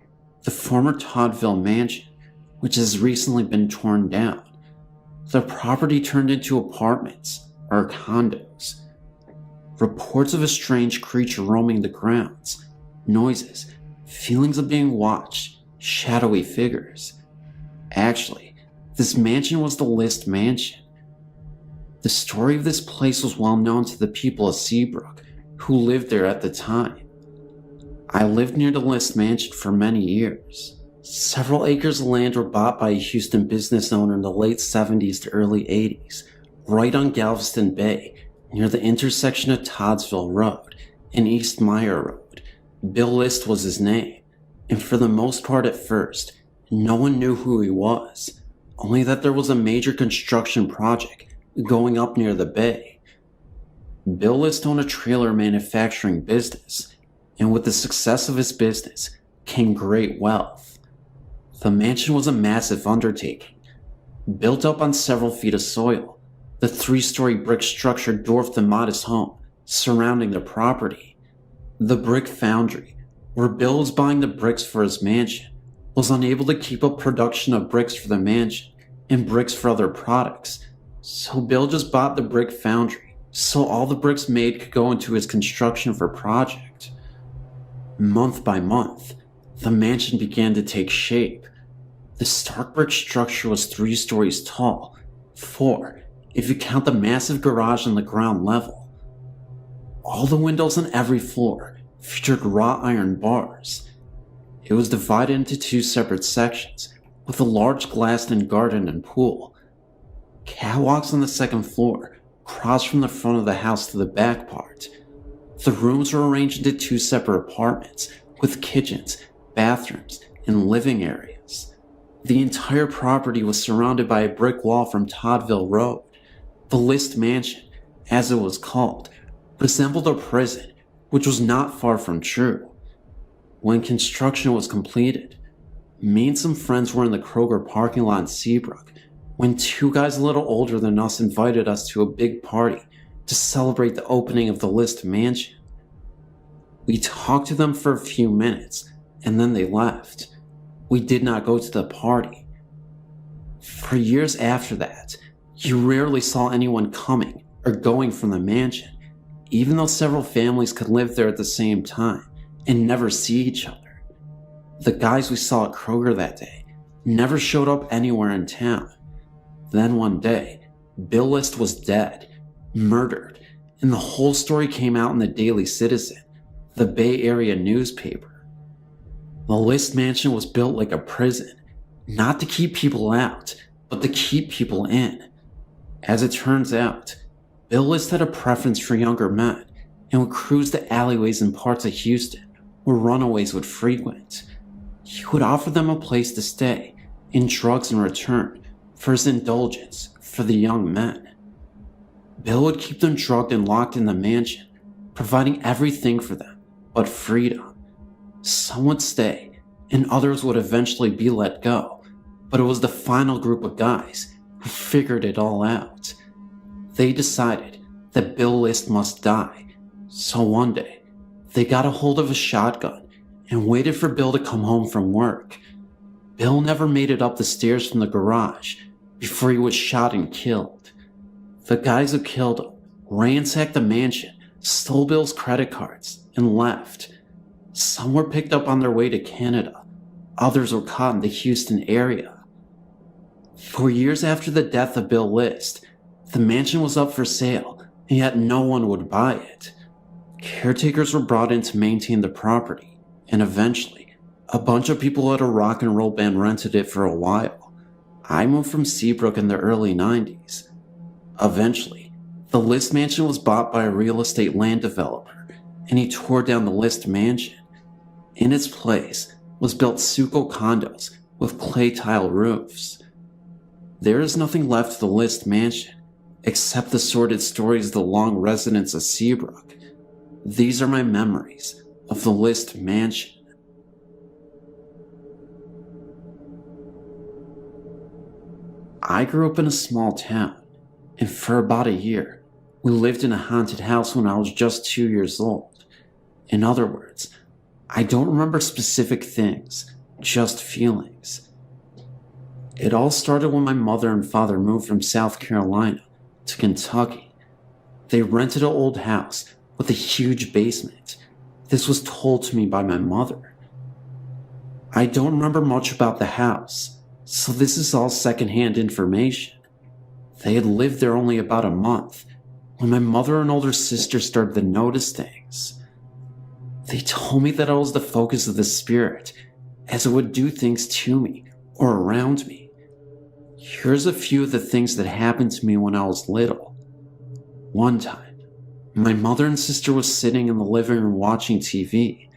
the former Toddville Mansion, which has recently been torn down. The property turned into apartments or condos. Reports of a strange creature roaming the grounds, noises, feelings of being watched, shadowy figures. Actually, this mansion was the List Mansion. The story of this place was well known to the people of Seabrook, who lived there at the time. I lived near the List Mansion for many years. Several acres of land were bought by a Houston business owner in the late 70s to early 80s, right on Galveston Bay, near the intersection of Toddsville Road and East Meyer Road. Bill List was his name, and for the most part at first, no one knew who he was, only that there was a major construction project going up near the bay. Bill List owned a trailer manufacturing business, and with the success of his business came great wealth. The mansion was a massive undertaking. Built up on several feet of soil, the 3-story brick structure dwarfed the modest home surrounding the property. The brick foundry, where Bill was buying the bricks for his mansion, was unable to keep up production of bricks for the mansion and bricks for other products, so Bill just bought the brick foundry so all the bricks made could go into his construction for project. Month by month, the mansion began to take shape. The stark brick structure was 3 stories tall, 4 if you count the massive garage on the ground level. All the windows on every floor featured wrought iron bars. It was divided into 2 separate sections, with a large glassed-in garden and pool. Catwalks on the second floor crossed from the front of the house to the back part. The rooms were arranged into 2 separate apartments, with kitchens, bathrooms, and living areas. The entire property was surrounded by a brick wall from Toddville Road. The List Mansion, as it was called, resembled a prison, which was not far from true. When construction was completed, me and some friends were in the Kroger parking lot in Seabrook when 2 guys a little older than us invited us to a big party to celebrate the opening of the List Mansion. We talked to them for a few minutes, and then they left. We did not go to the party. For years after that, you rarely saw anyone coming or going from the mansion, even though several families could live there at the same time and never see each other. The guys we saw at Kroger that day never showed up anywhere in town. Then one day, Bill List was dead, murdered, and the whole story came out in the Daily Citizen, the Bay Area newspaper. The List Mansion was built like a prison, not to keep people out, but to keep people in. As it turns out, Bill List had a preference for younger men and would cruise the alleyways in parts of Houston where runaways would frequent. He would offer them a place to stay and drugs in return for his indulgence for the young men. Bill would keep them drugged and locked in the mansion, providing everything for them but freedom. Some would stay, and others would eventually be let go, but it was the final group of guys who figured it all out. They decided that Bill List must die, so one day, they got a hold of a shotgun and waited for Bill to come home from work. Bill never made it up the stairs from the garage before he was shot and killed. The guys who killed him ransacked the mansion, stole Bill's credit cards, and left. Some were picked up on their way to Canada. Others were caught in the Houston area. For years after the death of Bill List, the mansion was up for sale, and yet no one would buy it. Caretakers were brought in to maintain the property, and eventually, a bunch of people at a rock and roll band rented it for a while. I moved from Seabrook in the early 90s. Eventually, the List mansion was bought by a real estate land developer, and he tore down the List mansion. In its place was built Suco condos with clay tile roofs. There is nothing left of the List mansion except the sordid stories of the long residents of Seabrook. These are my memories of the List mansion. I grew up in a small town, and for about a year, we lived in a haunted house when I was just 2 years old. In other words, I don't remember specific things, just feelings. It all started when my mother and father moved from South Carolina to Kentucky. They rented an old house with a huge basement. This was told to me by my mother. I don't remember much about the house, so this is all secondhand information. They had lived there only about a month when my mother and older sister started to notice things. They told me that I was the focus of the spirit, as it would do things to me or around me. Here's a few of the things that happened to me when I was little. One time, my mother and sister was sitting in the living room watching TV.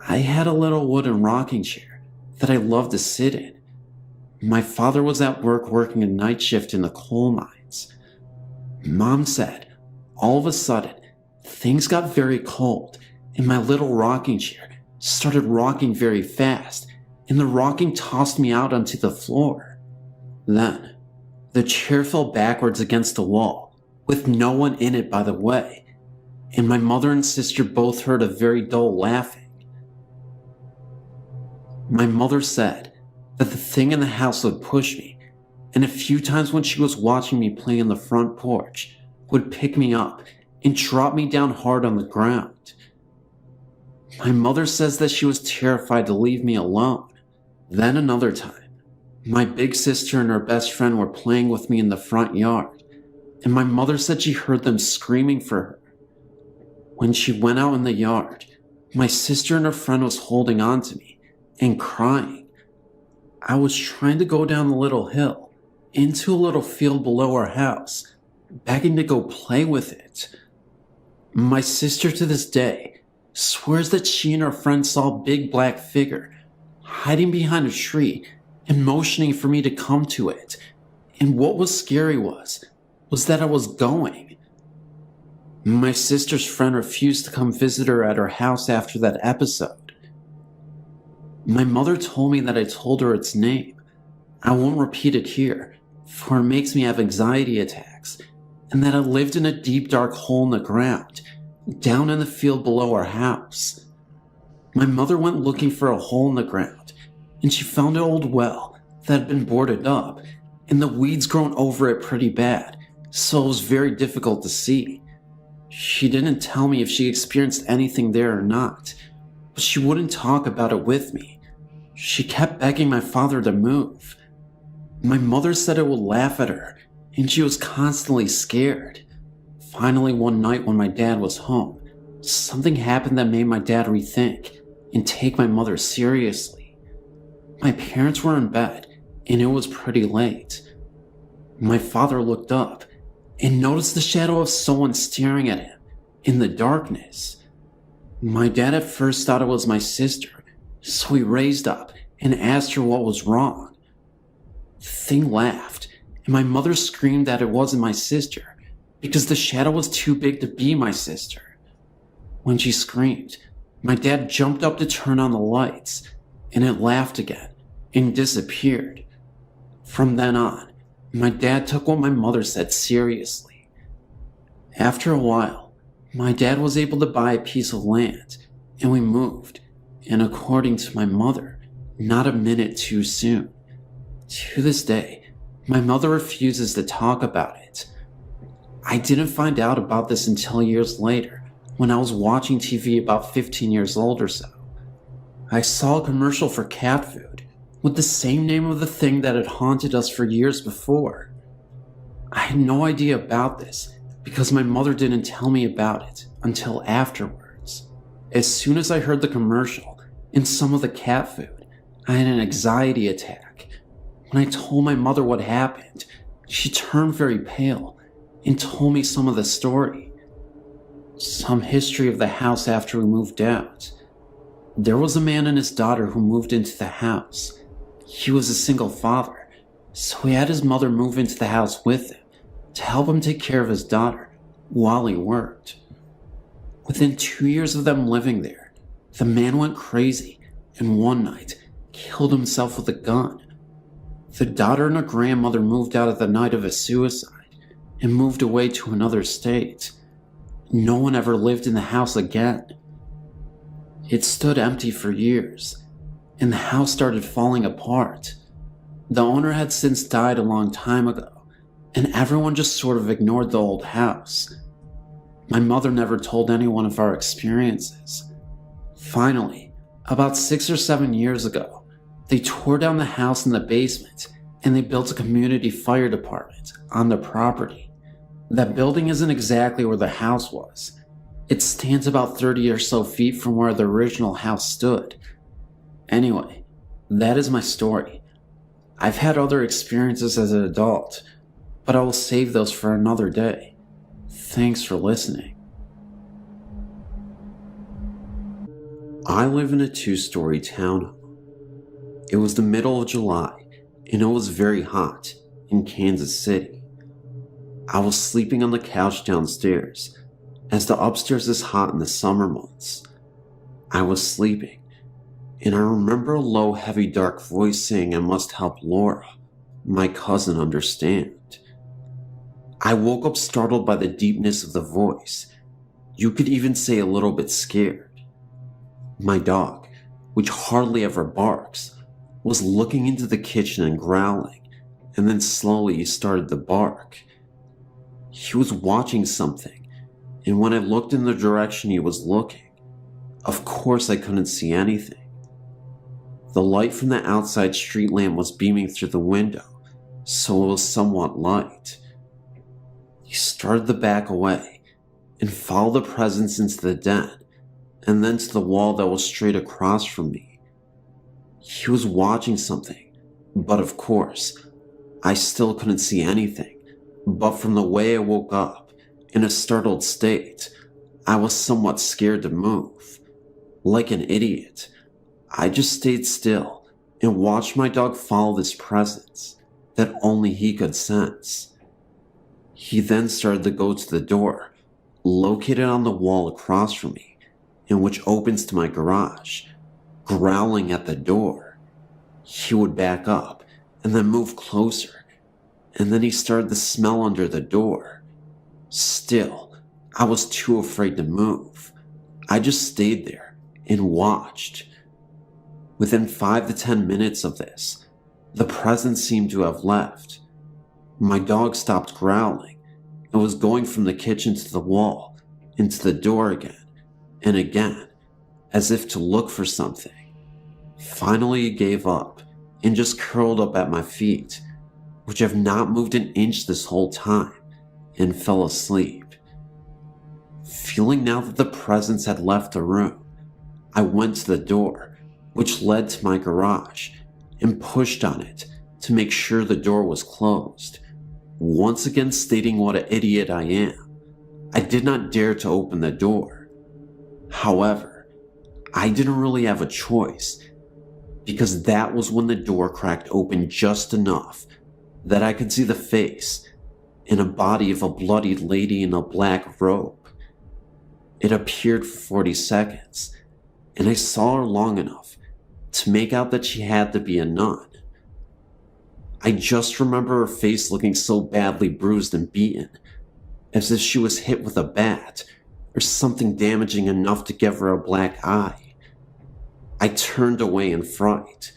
I had a little wooden rocking chair that I loved to sit in. My father was at work working a night shift in the coal mines. Mom said, all of a sudden, things got very cold and my little rocking chair started rocking very fast, and the rocking tossed me out onto the floor. Then, the chair fell backwards against the wall, with no one in it by the way, and my mother and sister both heard a very dull laughing. My mother said that the thing in the house would push me, and a few times when she was watching me play on the front porch, would pick me up and drop me down hard on the ground. My mother says that she was terrified to leave me alone. Then another time, my big sister and her best friend were playing with me in the front yard, and my mother said she heard them screaming for her. When she went out in the yard, my sister and her friend was holding on to me and crying. I was trying to go down the little hill into a little field below our house, begging to go play with it. My sister to this day swears that she and her friend saw a big black figure hiding behind a tree and motioning for me to come to it. And what was scary was that I was going. My sister's friend refused to come visit her at her house after that episode. My mother told me that I told her its name. I won't repeat it here, for it makes me have anxiety attacks, and that I lived in a deep dark hole in the ground, down in the field below our house. My mother went looking for a hole in the ground, and she found an old well that had been boarded up, and the weeds grown over it pretty bad, so it was very difficult to see. She didn't tell me if she experienced anything there or not, but she wouldn't talk about it with me. She kept begging my father to move. My mother said it would laugh at her, and she was constantly scared. Finally, one night when my dad was home, something happened that made my dad rethink and take my mother seriously. My parents were in bed, and it was pretty late. My father looked up, and noticed the shadow of someone staring at him in the darkness. My dad at first thought it was my sister, so he raised up and asked her what was wrong. The thing laughed, and my mother screamed that it wasn't my sister because the shadow was too big to be my sister. When she screamed, my dad jumped up to turn on the lights, and it laughed again and disappeared. From then on, my dad took what my mother said seriously. After a while, my dad was able to buy a piece of land, and we moved, and according to my mother, not a minute too soon. To this day, my mother refuses to talk about it. I didn't find out about this until years later, when I was watching TV about 15 years old or so. I saw a commercial for cat food with the same name of the thing that had haunted us for years before. I had no idea about this because my mother didn't tell me about it until afterwards. As soon as I heard the commercial and some of the cat food, I had an anxiety attack. When I told my mother what happened, she turned very pale and told me some of the story. Some history of the house after we moved out. There was a man and his daughter who moved into the house. He was a single father, so he had his mother move into the house with him to help him take care of his daughter while he worked. Within 2 years of them living there, the man went crazy and one night killed himself with a gun. The daughter and her grandmother moved out at the night of his suicide and moved away to another state. No one ever lived in the house again. It stood empty for years, and the house started falling apart. The owner had since died a long time ago, and everyone just sort of ignored the old house. My mother never told anyone of our experiences. Finally, about 6 or 7 years ago, they tore down the house in the basement and they built a community fire department on the property. That building isn't exactly where the house was. It stands about 30 or so feet from where the original house stood. Anyway, that is my story. I've had other experiences as an adult, but I will save those for another day. Thanks for listening. I live in a 2-story townhome. It was the middle of July, and it was very hot in Kansas City. I was sleeping on the couch downstairs, as the upstairs is hot in the summer months. I was sleeping, and I remember a low, heavy, dark voice saying I must help Laura, my cousin, understand. I woke up startled by the deepness of the voice. You could even say a little bit scared. My dog, which hardly ever barks, was looking into the kitchen and growling, and then slowly he started to bark. He was watching something, and when I looked in the direction he was looking, of course I couldn't see anything. The light from the outside street lamp was beaming through the window, so it was somewhat light. He started to back away and follow the presence into the den, and then to the wall that was straight across from me. He was watching something, but of course, I still couldn't see anything. But from the way I woke up, in a startled state, I was somewhat scared to move. Like an idiot, I just stayed still and watched my dog follow this presence that only he could sense. He then started to go to the door, located on the wall across from me, and which opens to my garage, growling at the door. He would back up and then move closer, and then he started to smell under the door. Still, I was too afraid to move. I just stayed there and watched. Within 5 to 10 minutes of this, the presence seemed to have left. My dog stopped growling and was going from the kitchen to the wall, into the door again and again, as if to look for something. Finally, he gave up and just curled up at my feet, which have not moved an inch this whole time, and fell asleep. Feeling now that the presence had left the room, I went to the door, which led to my garage, and pushed on it to make sure the door was closed. Once again stating what an idiot I am, I did not dare to open the door. However, I didn't really have a choice, because that was when the door cracked open just enough that I could see the face and a body of a bloodied lady in a black robe. It appeared for 40 seconds, and I saw her long enough to make out that she had to be a nun. I just remember her face looking so badly bruised and beaten, as if she was hit with a bat or something damaging enough to give her a black eye. I turned away in fright,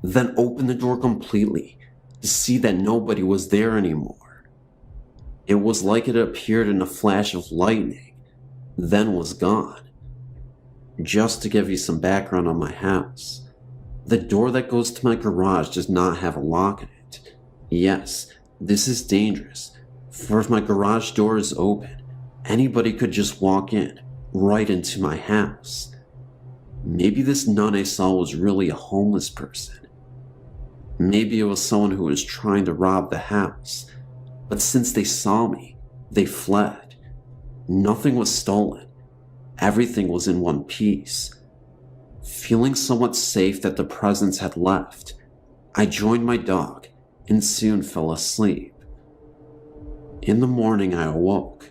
then opened the door completely to see that nobody was there anymore. It was like it appeared in a flash of lightning, then was gone. Just to give you some background on my house, the door that goes to my garage does not have a lock in it. Yes, this is dangerous, for if my garage door is open, anybody could just walk in, right into my house. Maybe this nun I saw was really a homeless person. Maybe it was someone who was trying to rob the house, but since they saw me, they fled. Nothing was stolen. Everything was in one piece. Feeling somewhat safe that the presence had left, I joined my dog and soon fell asleep. In the morning I awoke,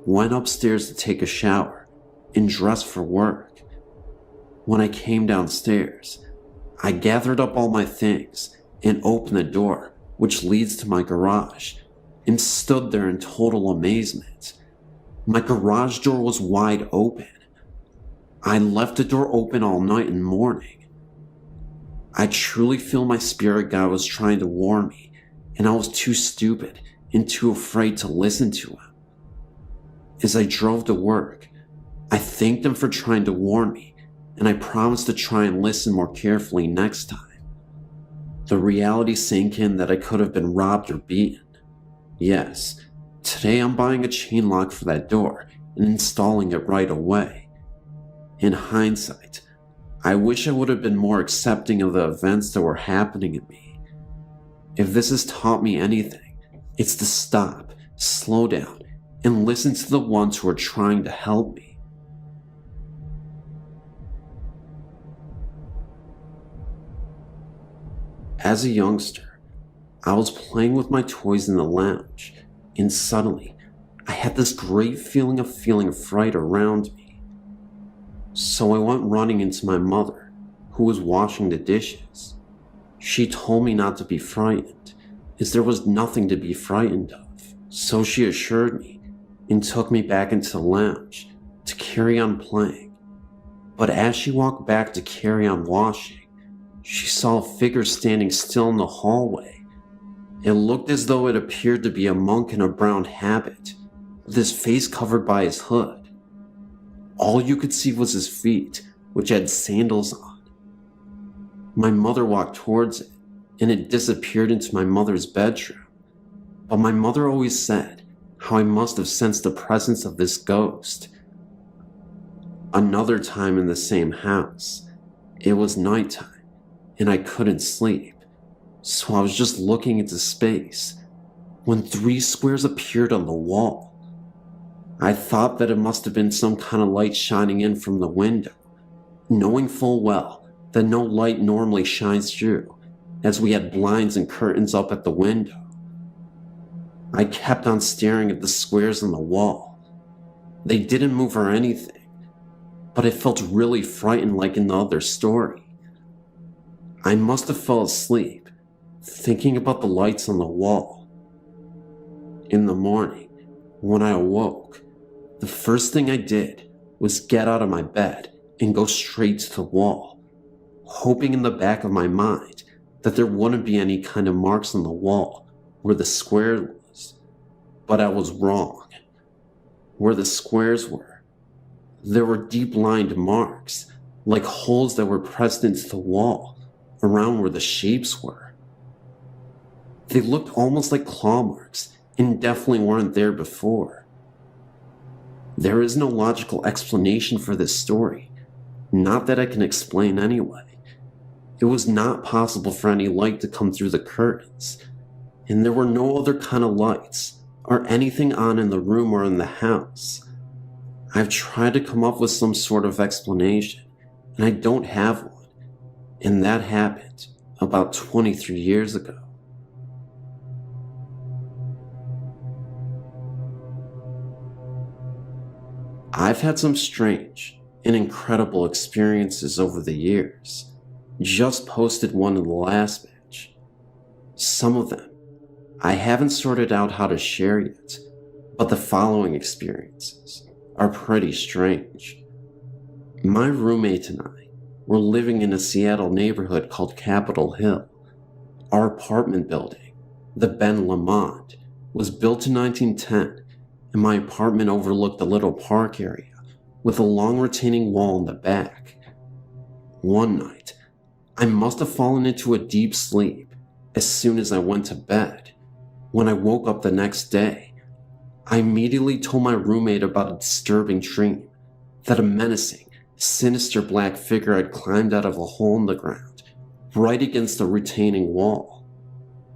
went upstairs to take a shower, and dressed for work. When I came downstairs, I gathered up all my things and opened the door which leads to my garage and stood there in total amazement. My garage door was wide open. I left the door open all night and morning. I truly feel my spirit guide was trying to warn me, and I was too stupid and too afraid to listen to him. As I drove to work, I thanked him for trying to warn me, and I promised to try and listen more carefully next time. The reality sank in that I could have been robbed or beaten. Yes, today I'm buying a chain lock for that door and installing it right away. In hindsight, I wish I would have been more accepting of the events that were happening to me. If this has taught me anything, it's to stop, slow down, and listen to the ones who are trying to help me. As a youngster, I was playing with my toys in the lounge, and suddenly, I had this great feeling of fright around me. So I went running into my mother, who was washing the dishes. She told me not to be frightened, as there was nothing to be frightened of. So she assured me, and took me back into the lounge to carry on playing. But as she walked back to carry on washing, she saw a figure standing still in the hallway. It looked as though it appeared to be a monk in a brown habit, with his face covered by his hood. All you could see was his feet, which had sandals on. My mother walked towards it, and it disappeared into my mother's bedroom. But my mother always said how I must have sensed the presence of this ghost. Another time in the same house, it was nighttime, and I couldn't sleep, so I was just looking into space when 3 squares appeared on the wall. I thought that it must have been some kind of light shining in from the window, knowing full well that no light normally shines through, as we had blinds and curtains up at the window. I kept on staring at the squares on the wall. They didn't move or anything, but I felt really frightened like in the other story. I must have fell asleep, thinking about the lights on the wall. In the morning, when I awoke, the first thing I did was get out of my bed and go straight to the wall, hoping in the back of my mind that there wouldn't be any kind of marks on the wall where the square was. But I was wrong. Where the squares were, there were deep-lined marks, like holes that were pressed into the wall, around where the shapes were. They looked almost like claw marks, and definitely weren't there before. There is no logical explanation for this story, not that I can explain anyway. It was not possible for any light to come through the curtains, and there were no other kind of lights or anything on in the room or in the house. I've tried to come up with some sort of explanation, and I don't have one, and that happened about 23 years ago. I've had some strange and incredible experiences over the years. Just posted one in the last batch. Some of them I haven't sorted out how to share yet, but the following experiences are pretty strange. My roommate and I were living in a Seattle neighborhood called Capitol Hill. Our apartment building, the Ben Lamont, was built in 1910, and my apartment overlooked a little park area with a long retaining wall in the back. One night, I must have fallen into a deep sleep as soon as I went to bed. When I woke up the next day, I immediately told my roommate about a disturbing dream that a menacing, sinister black figure had climbed out of a hole in the ground, right against the retaining wall.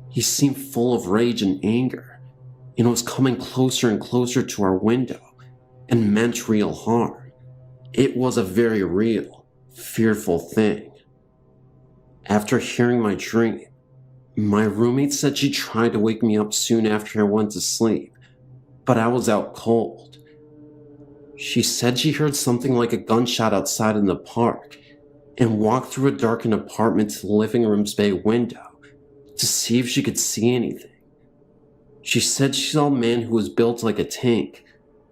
He seemed full of rage and anger, and was coming closer and closer to our window and meant real harm. It was a very real, fearful thing. After hearing my dream, my roommate said she tried to wake me up soon after I went to sleep, but I was out cold. She said she heard something like a gunshot outside in the park and walked through a darkened apartment to the living room's bay window to see if she could see anything. She said she saw a man who was built like a tank,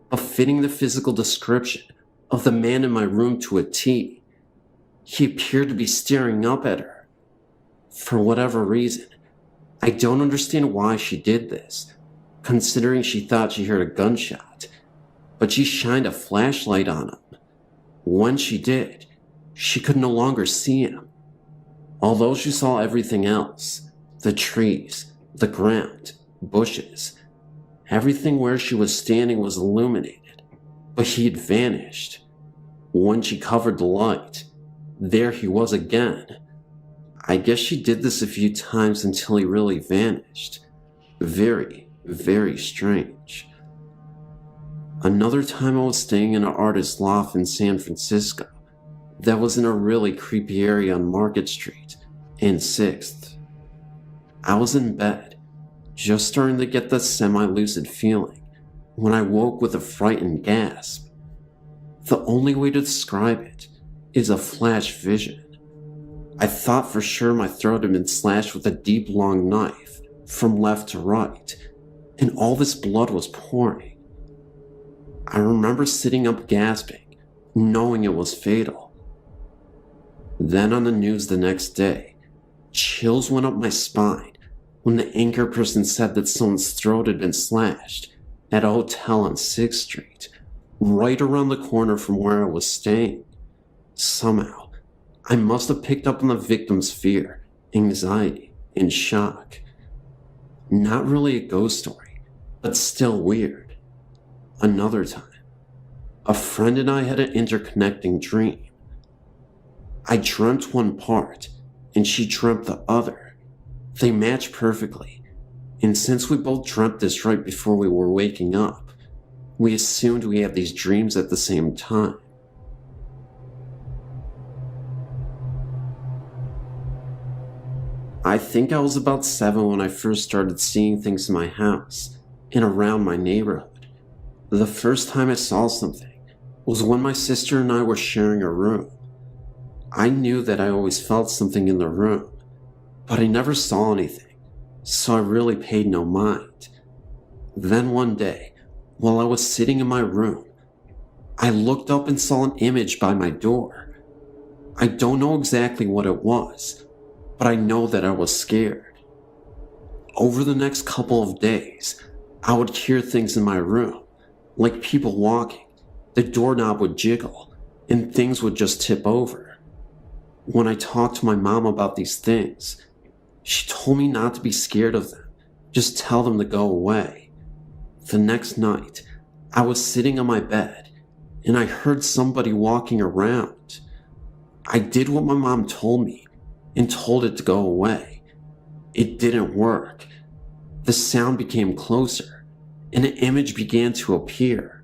but fitting the physical description of the man in my room to a T. He appeared to be staring up at her. For whatever reason, I don't understand why she did this, considering she thought she heard a gunshot, but she shined a flashlight on him. When she did, she could no longer see him. Although she saw everything else, the trees, the ground, bushes, everything where she was standing was illuminated, but he had vanished. When she covered the light, there he was again. I guess she did this a few times until he really vanished. Very, very strange. Another time I was staying in an artist's loft in San Francisco that was in a really creepy area on Market Street and 6th. I was in bed, just starting to get the semi-lucid feeling, when I woke with a frightened gasp. The only way to describe it is a flash vision. I thought for sure my throat had been slashed with a deep long knife from left to right, and all this blood was pouring. I remember sitting up gasping, knowing it was fatal. Then on the news the next day, chills went up my spine when the anchor person said that someone's throat had been slashed at a hotel on 6th Street, right around the corner from where I was staying. Somehow, I must have picked up on the victim's fear, anxiety, and shock. Not really a ghost story, but still weird. Another time, a friend and I had an interconnecting dream. I dreamt one part, and she dreamt the other. They matched perfectly, and since we both dreamt this right before we were waking up, we assumed we had these dreams at the same time. I think I was about 7 when I first started seeing things in my house and around my neighborhood. The first time I saw something was when my sister and I were sharing a room. I knew that I always felt something in the room, but I never saw anything, so I really paid no mind. Then one day, while I was sitting in my room, I looked up and saw an image by my door. I don't know exactly what it was, but I know that I was scared. Over the next couple of days, I would hear things in my room, like people walking, the doorknob would jiggle, and things would just tip over. When I talked to my mom about these things, she told me not to be scared of them, just tell them to go away. The next night, I was sitting on my bed, and I heard somebody walking around. I did what my mom told me, and told it to go away. It didn't work. The sound became closer, and an image began to appear.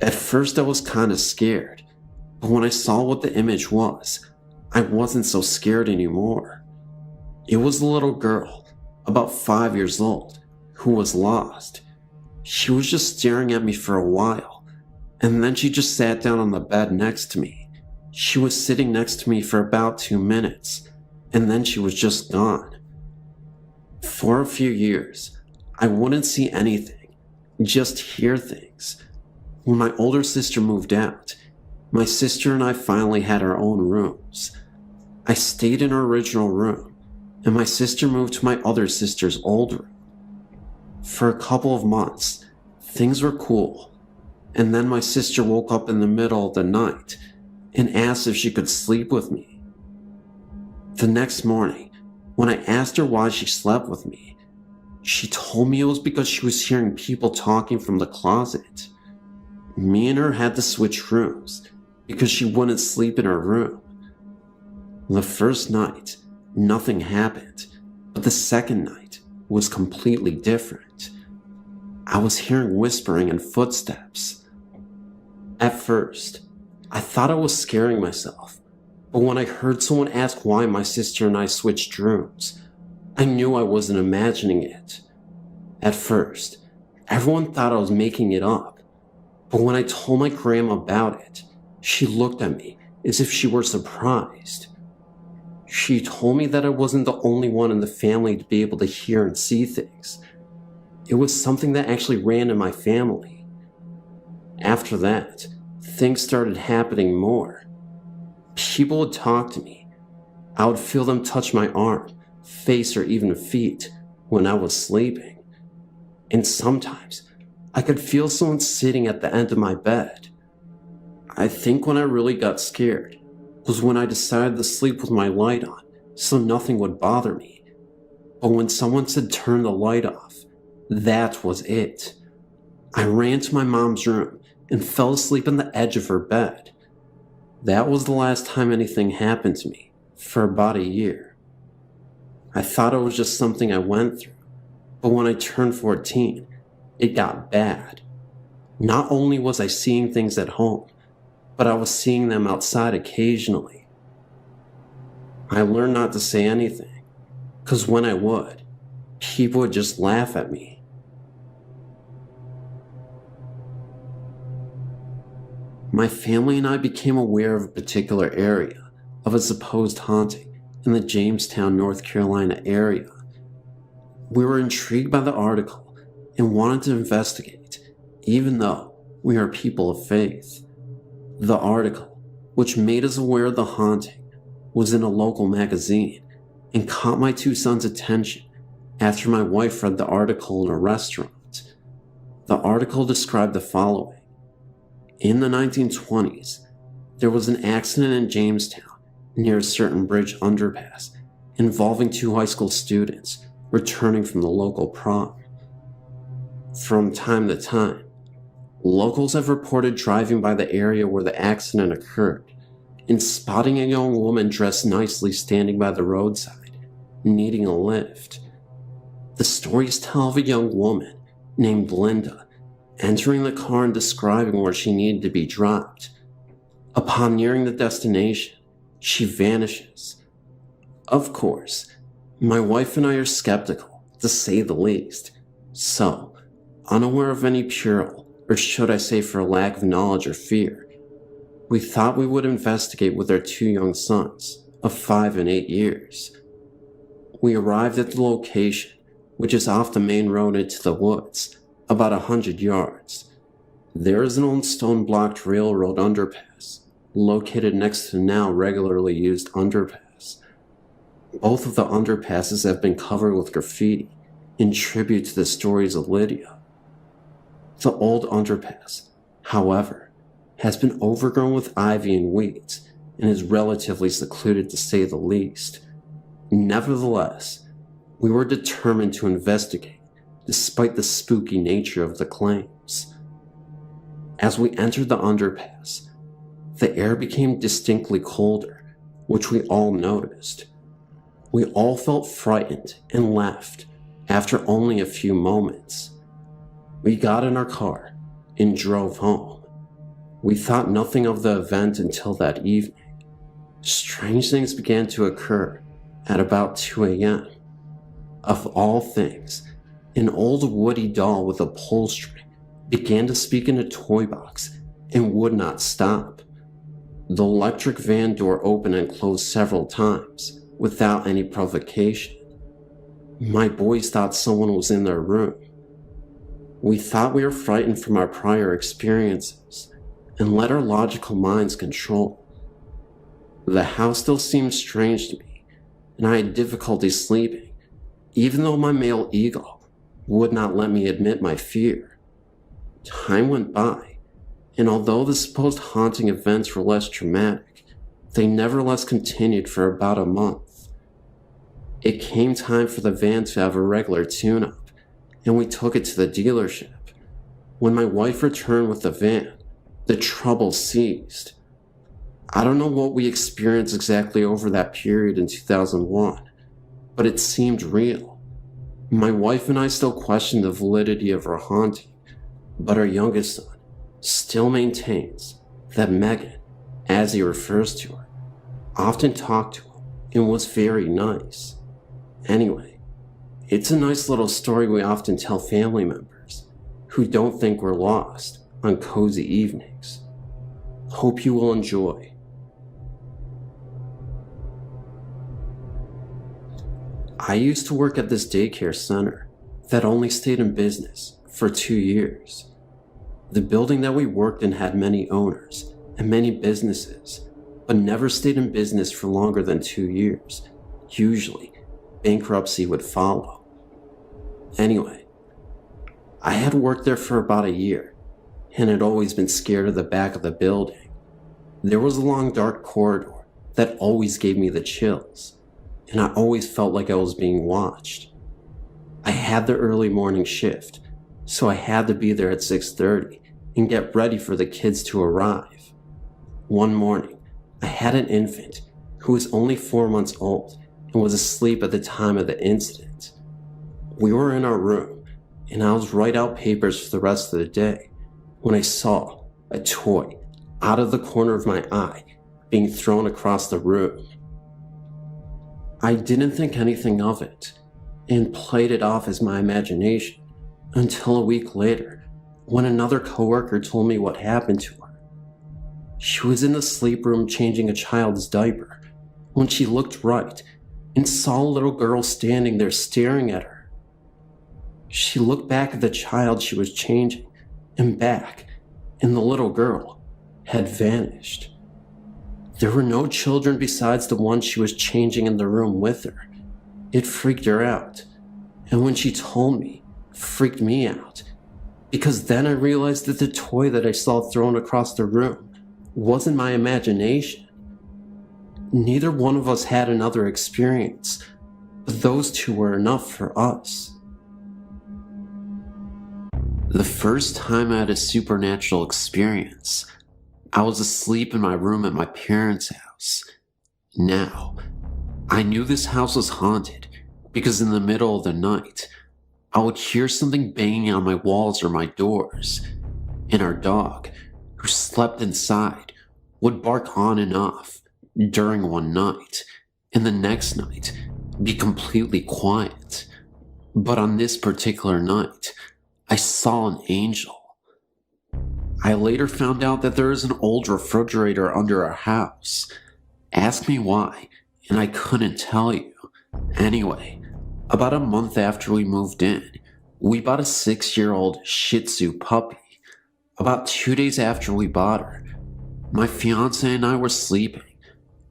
At first I was kind of scared, but when I saw what the image was, I wasn't so scared anymore. It was a little girl, about 5 years old, who was lost. She was just staring at me for a while, and then she just sat down on the bed next to me. She was sitting next to me for about 2 minutes, and then she was just gone. For a few years, I wouldn't see anything, just hear things. When my older sister moved out, my sister and I finally had our own rooms. I stayed in her original room, and my sister moved to my other sister's old room. For a couple of months, things were cool, and then my sister woke up in the middle of the night and asked if she could sleep with me. The next morning, when I asked her why she slept with me, she told me it was because she was hearing people talking from the closet. Me and her had to switch rooms because she wouldn't sleep in her room. The first night, nothing happened, but the second night was completely different. I was hearing whispering and footsteps. At first, I thought I was scaring myself, but when I heard someone ask why my sister and I switched rooms, I knew I wasn't imagining it. At first, everyone thought I was making it up, but when I told my grandma about it, she looked at me as if she were surprised. She told me that I wasn't the only one in the family to be able to hear and see things. It was something that actually ran in my family. After that, things started happening more. People would talk to me. I would feel them touch my arm, face, or even feet when I was sleeping. And sometimes, I could feel someone sitting at the end of my bed. I think when I really got scared was when I decided to sleep with my light on so nothing would bother me. But when someone said turn the light off, that was it. I ran to my mom's room and fell asleep on the edge of her bed. That was the last time anything happened to me for about a year. I thought it was just something I went through, but when I turned 14, it got bad. Not only was I seeing things at home, but I was seeing them outside occasionally. I learned not to say anything, because when I would, people would just laugh at me. My family and I became aware of a particular area of a supposed haunting in the Jamestown, North Carolina area. We were intrigued by the article and wanted to investigate, even though we are people of faith. The article, which made us aware of the haunting, was in a local magazine and caught my 2 sons' attention after my wife read the article in a restaurant. The article described the following. In the 1920s, there was an accident in Jamestown near a certain bridge underpass involving 2 high school students returning from the local prom. From time to time, locals have reported driving by the area where the accident occurred and spotting a young woman dressed nicely standing by the roadside, needing a lift. The stories tell of a young woman named Linda entering the car and describing where she needed to be dropped. Upon nearing the destination, she vanishes. Of course, my wife and I are skeptical, to say the least, so, unaware of any peril, or should I say for a lack of knowledge or fear, we thought we would investigate with our 2 young sons, of 5 and 8 years. We arrived at the location, which is off the main road into the woods, about 100 yards. There is an old stone-blocked railroad underpass, located next to the now regularly used underpass. Both of the underpasses have been covered with graffiti, in tribute to the stories of Lydia. The old underpass, however, has been overgrown with ivy and weeds, and is relatively secluded to say the least. Nevertheless, we were determined to investigate, despite the spooky nature of the claims. As we entered the underpass, the air became distinctly colder, which we all noticed. We all felt frightened and left, After only a few moments, we got in our car and drove home. We thought nothing of the event until that evening. Strange things began to occur at about 2 a.m. Of all things, an old woody doll with a pull string began to speak in a toy box and would not stop. The electric van door opened and closed several times without any provocation. My boys thought someone was in their room. We thought we were frightened from our prior experiences and let our logical minds control. The house still seemed strange to me, and I had difficulty sleeping, even though my male ego would not let me admit my fear. Time went by, and although the supposed haunting events were less traumatic, they nevertheless continued for about a month. It came time for the van to have a regular tune-up, and we took it to the dealership. When my wife returned with the van, the trouble ceased. I don't know what we experienced exactly over that period in 2001, but it seemed real. My wife and I still question the validity of our haunting, but our youngest son still maintains that Megan, as he refers to her, often talked to him and was very nice. Anyway, it's a nice little story we often tell family members who don't think we're lost on cozy evenings. Hope you will enjoy. I used to work at this daycare center that only stayed in business for 2 years. The building that we worked in had many owners and many businesses, but never stayed in business for longer than 2 years. Usually, bankruptcy would follow. Anyway, I had worked there for about a year and had always been scared of the back of the building. There was a long dark corridor that always gave me the chills, and I always felt like I was being watched. I had the early morning shift, so I had to be there at 6:30 and get ready for the kids to arrive. One morning, I had an infant who was only 4 months old and was asleep at the time of the incident. We were in our room, and I was writing out papers for the rest of the day when I saw a toy out of the corner of my eye being thrown across the room. I didn't think anything of it and played it off as my imagination until a week later when another coworker told me what happened to her. She was in the sleep room changing a child's diaper when she looked right and saw a little girl standing there staring at her. She looked back at the child she was changing and back, and the little girl had vanished. There were no children besides the one she was changing in the room with her. It freaked her out, and when she told me, freaked me out, because then I realized that the toy that I saw thrown across the room wasn't my imagination. Neither one of us had another experience, but those two were enough for us. The first time I had a supernatural experience, I was asleep in my room at my parents' house. Now, I knew this house was haunted because in the middle of the night, I would hear something banging on my walls or my doors, and our dog, who slept inside, would bark on and off during one night, and the next night be completely quiet. But on this particular night, I saw an angel. I later found out that there is an old refrigerator under our house. Ask me why, and I couldn't tell you. Anyway, about a month after we moved in, we bought a 6-year-old Shih Tzu puppy. About 2 days after we bought her, my fiance and I were sleeping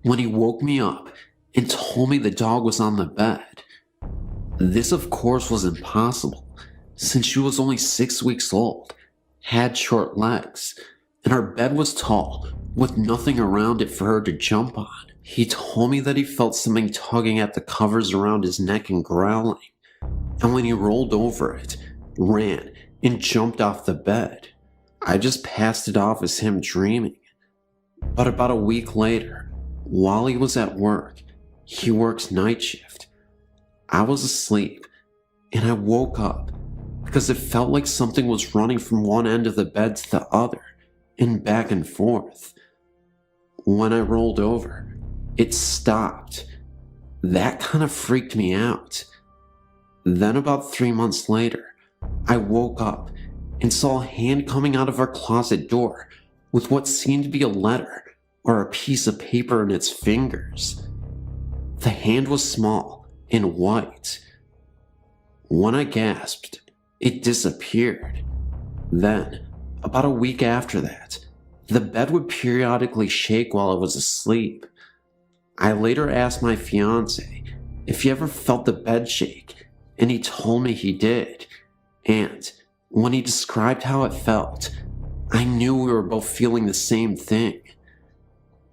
when he woke me up and told me the dog was on the bed. This, of course, was impossible since she was only 6 weeks old, had short legs, and our bed was tall with nothing around it for her to jump on. He told me that he felt something tugging at the covers around his neck and growling, and when he rolled over it, ran and jumped off the bed. I just passed it off as him dreaming. But about a week later, while he was at work, he works night shift, I was asleep, and I woke up because it felt like something was running from one end of the bed to the other and back and forth. When I rolled over, it stopped. That kind of freaked me out. Then about 3 months later, I woke up and saw a hand coming out of our closet door with what seemed to be a letter or a piece of paper in its fingers. The hand was small and white. When I gasped, it disappeared. Then, about a week after that, the bed would periodically shake while I was asleep. I later asked my fiance if he ever felt the bed shake, and he told me he did. And when he described how it felt, I knew we were both feeling the same thing.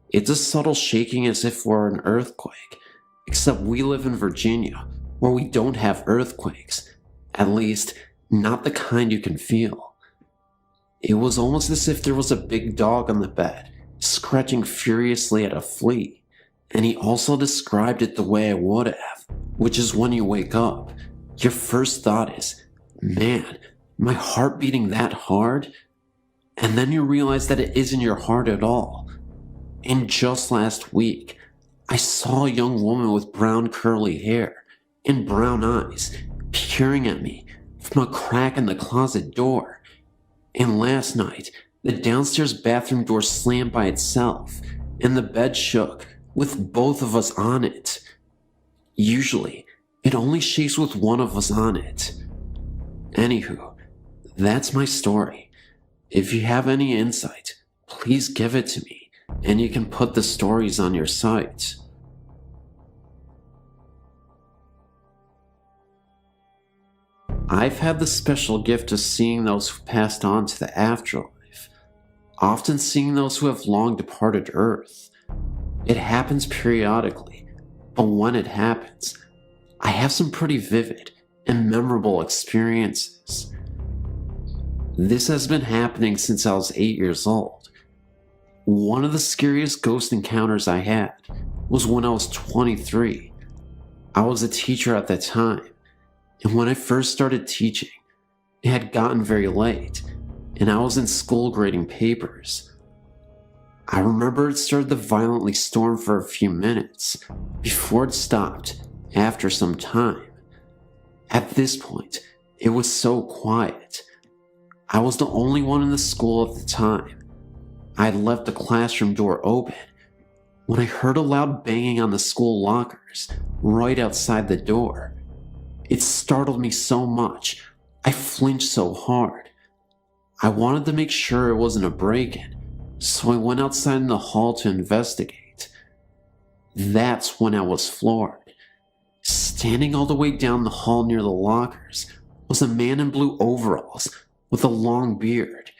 It's a subtle shaking as if we're an earthquake, except we live in Virginia, where we don't have earthquakes, at least not the kind you can feel. It was almost as if there was a big dog on the bed, scratching furiously at a flea, and he also described it the way I would have, which is when you wake up, your first thought is, man, my heart beating that hard? And then you realize that it isn't your heart at all. And just last week, I saw a young woman with brown curly hair and brown eyes peering at me from a crack in the closet door. And last night, the downstairs bathroom door slammed by itself, and the bed shook with both of us on it. Usually, it only shakes with one of us on it. Anywho, that's my story. If you have any insight, please give it to me, and you can put the stories on your site. I've had the special gift of seeing those who passed on to the afterlife, often seeing those who have long departed Earth. It happens periodically, but when it happens, I have some pretty vivid and memorable experiences. This has been happening since I was 8 years old. One of the scariest ghost encounters I had was when I was 23. I was a teacher at that time, and when I first started teaching, it had gotten very late, and I was in school grading papers. I remember it started to violently storm for a few minutes, before it stopped after some time. At this point, it was so quiet. I was the only one in the school at the time. I had left the classroom door open when I heard a loud banging on the school lockers right outside the door. It startled me so much, I flinched so hard. I wanted to make sure it wasn't a break-in, so I went outside in the hall to investigate. That's when I was floored. Standing all the way down the hall near the lockers was a man in blue overalls with a long beard.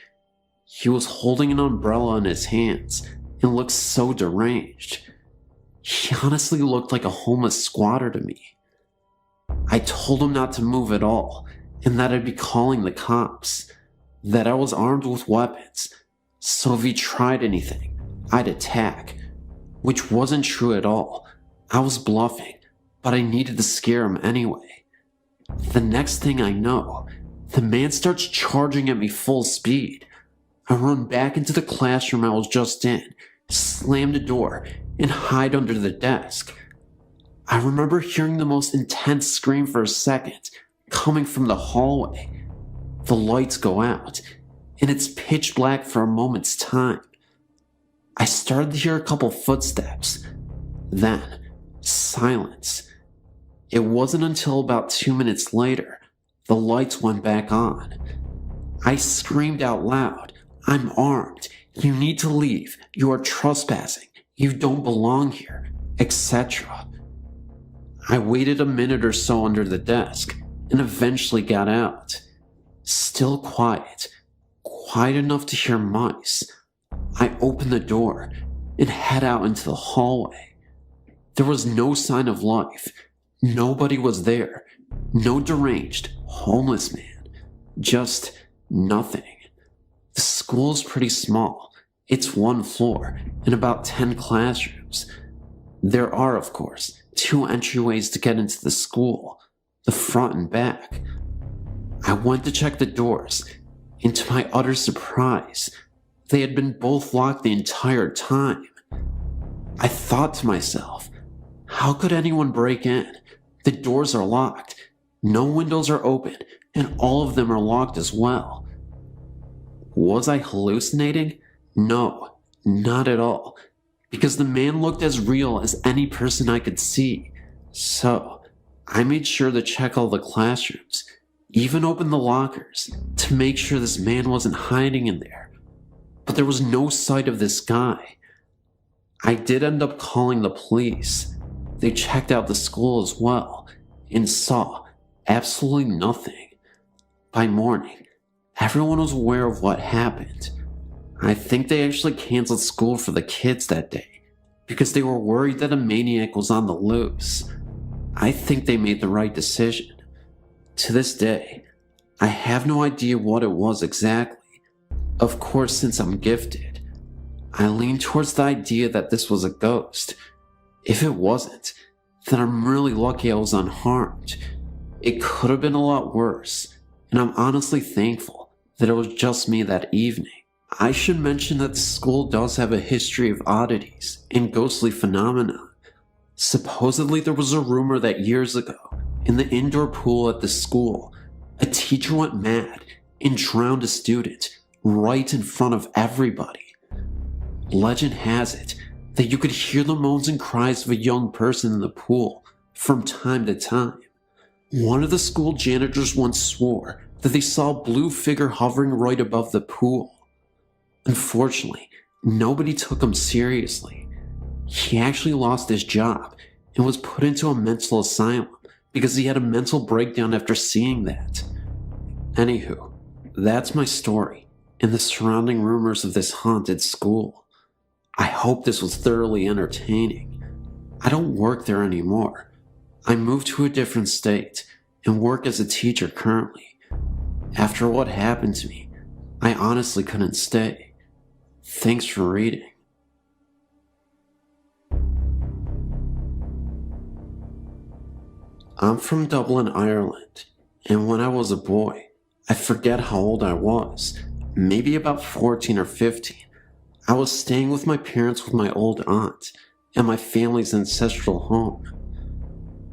He was holding an umbrella in his hands and looked so deranged. He honestly looked like a homeless squatter to me. I told him not to move at all, and that I'd be calling the cops, that I was armed with weapons, so if he tried anything, I'd attack, which wasn't true at all. I was bluffing, but I needed to scare him anyway. The next thing I know, the man starts charging at me full speed. I run back into the classroom I was just in, slam the door, and hide under the desk. I remember hearing the most intense scream for a second, coming from the hallway. The lights go out, and it's pitch black for a moment's time. I started to hear a couple footsteps. Then, silence. It wasn't until about 2 minutes later, the lights went back on. I screamed out loud, "I'm armed. You need to leave. You are trespassing. You don't belong here," etc. I waited a minute or so under the desk and eventually got out. Still quiet enough to hear mice. I opened the door and head out into the hallway. There was no sign of life. Nobody was there. No deranged, homeless man. Just nothing. The school is pretty small. It's 1 floor and about 10 classrooms. There are, of course, 2 entryways to get into the school. the front and back. I went to check the doors, and to my utter surprise, they had been both locked the entire time. I thought to myself, how could anyone break in? The doors are locked, no windows are open, and all of them are locked as well. Was I hallucinating? No, not at all, because the man looked as real as any person I could see. So, I made sure to check all the classrooms, even open the lockers, to make sure this man wasn't hiding in there. But there was no sight of this guy. I did end up calling the police. They checked out the school as well, and saw absolutely nothing. By morning, everyone was aware of what happened. I think they actually canceled school for the kids that day, because they were worried that a maniac was on the loose. I think they made the right decision. To this day, I have no idea what it was exactly. Of course, since I'm gifted, I lean towards the idea that this was a ghost. If it wasn't, then I'm really lucky I was unharmed. It could have been a lot worse, and I'm honestly thankful that it was just me that evening. I should mention that the school does have a history of oddities and ghostly phenomena. Supposedly there was a rumor that years ago, in the indoor pool at the school, a teacher went mad and drowned a student right in front of everybody. Legend has it that you could hear the moans and cries of a young person in the pool from time to time. One of the school janitors once swore that they saw a blue figure hovering right above the pool. Unfortunately, nobody took him seriously. He actually lost his job and was put into a mental asylum because he had a mental breakdown after seeing that. Anywho, that's my story and the surrounding rumors of this haunted school. I hope this was thoroughly entertaining. I don't work there anymore. I moved to a different state and work as a teacher currently. After what happened to me, I honestly couldn't stay. Thanks for reading. I'm from Dublin, Ireland, and when I was a boy, I forget how old I was, maybe about 14 or 15, I was staying with my parents with my old aunt at my family's ancestral home.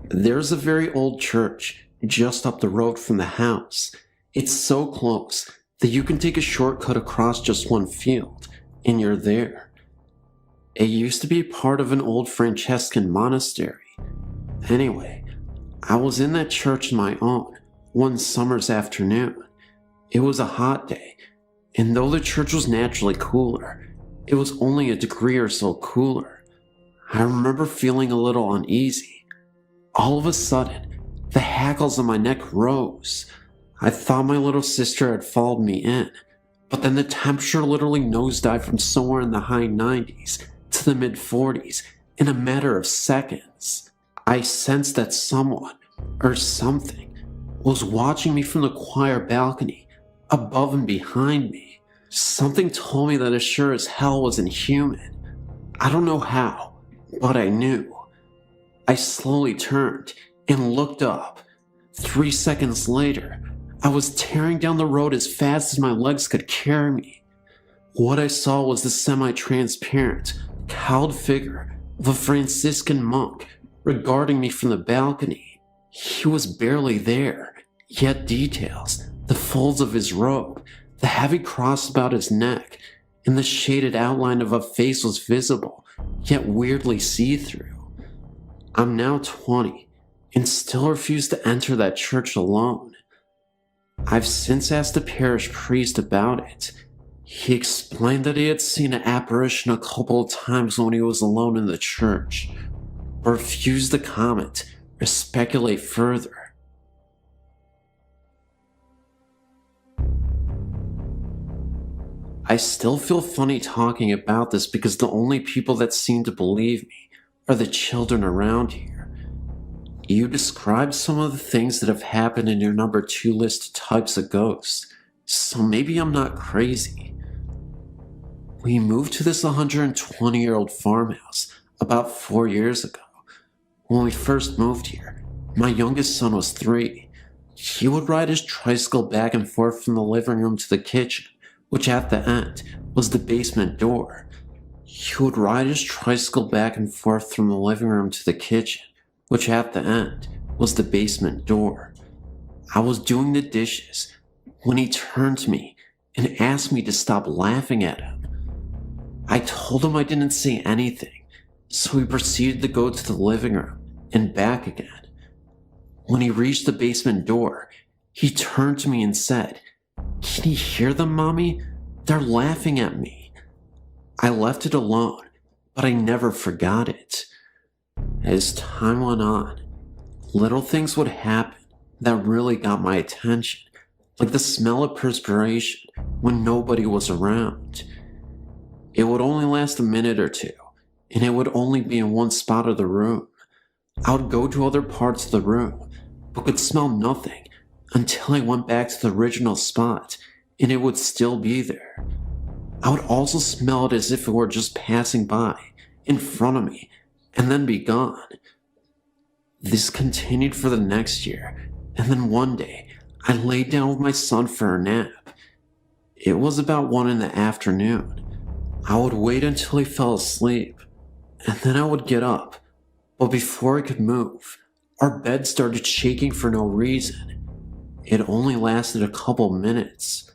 There's a very old church just up the road from the house. It's so close that you can take a shortcut across just one field, and you're there. It used to be part of an old Franciscan monastery. Anyway, I was in that church on my own one summer's afternoon. It was a hot day, and though the church was naturally cooler, it was only a degree or so cooler. I remember feeling a little uneasy. All of a sudden, the hackles on my neck rose. I thought my little sister had followed me in, but then the temperature literally nosedived from somewhere in the high 90s to the mid 40s in a matter of seconds. I sensed that someone, or something, was watching me from the choir balcony, above and behind me. Something told me that it sure as hell wasn't human. I don't know how, but I knew. I slowly turned and looked up. 3 seconds later, I was tearing down the road as fast as my legs could carry me. What I saw was the semi-transparent, cowled figure of a Franciscan monk regarding me from the balcony. He was barely there, yet details, the folds of his robe, the heavy cross about his neck, and the shaded outline of a face was visible, yet weirdly see-through. I'm now 20, and still refuse to enter that church alone. I've since asked the parish priest about it. He explained that he had seen an apparition a couple of times when he was alone in the church, but refused to comment or speculate further. I still feel funny talking about this because the only people that seem to believe me are the children around here. You described some of the things that have happened in your number 2 list of types of ghosts, so maybe I'm not crazy. We moved to this 120-year-old farmhouse about 4 years ago. When we first moved here, My youngest son was 3. He would ride his tricycle back and forth from the living room to the kitchen, which at the end was the basement door. He would ride his tricycle back and forth from the living room to the kitchen, which at the end was the basement door. I was doing the dishes when he turned to me and asked me to stop laughing at him. I told him I didn't say anything, so he proceeded to go to the living room and back again. When he reached the basement door, he turned to me and said, "Can you hear them, Mommy? They're laughing at me." I left it alone, but I never forgot it. As time went on, little things would happen that really got my attention, like the smell of perspiration when nobody was around. It would only last a minute or two, and it would only be in one spot of the room. I would go to other parts of the room, but could smell nothing until I went back to the original spot, and it would still be there. I would also smell it as if it were just passing by, in front of me, and then be gone. This continued for the next year, and then one day, I laid down with my son for a nap. It was about 1 in the afternoon. I would wait until he fell asleep, and then I would get up, but before I could move, our bed started shaking for no reason. It only lasted a couple minutes.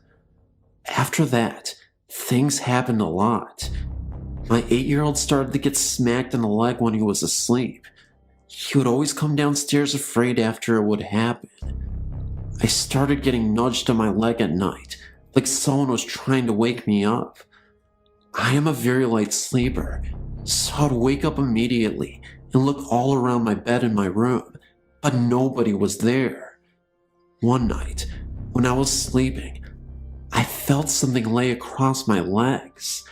After that, things happened a lot. My 8-year-old started to get smacked in the leg when he was asleep. He would always come downstairs afraid after it would happen. I started getting nudged on my leg at night, like someone was trying to wake me up. I am a very light sleeper, so I'd wake up immediately and look all around my bed in my room, but nobody was there. One night, when I was sleeping, I felt something lay across my legs.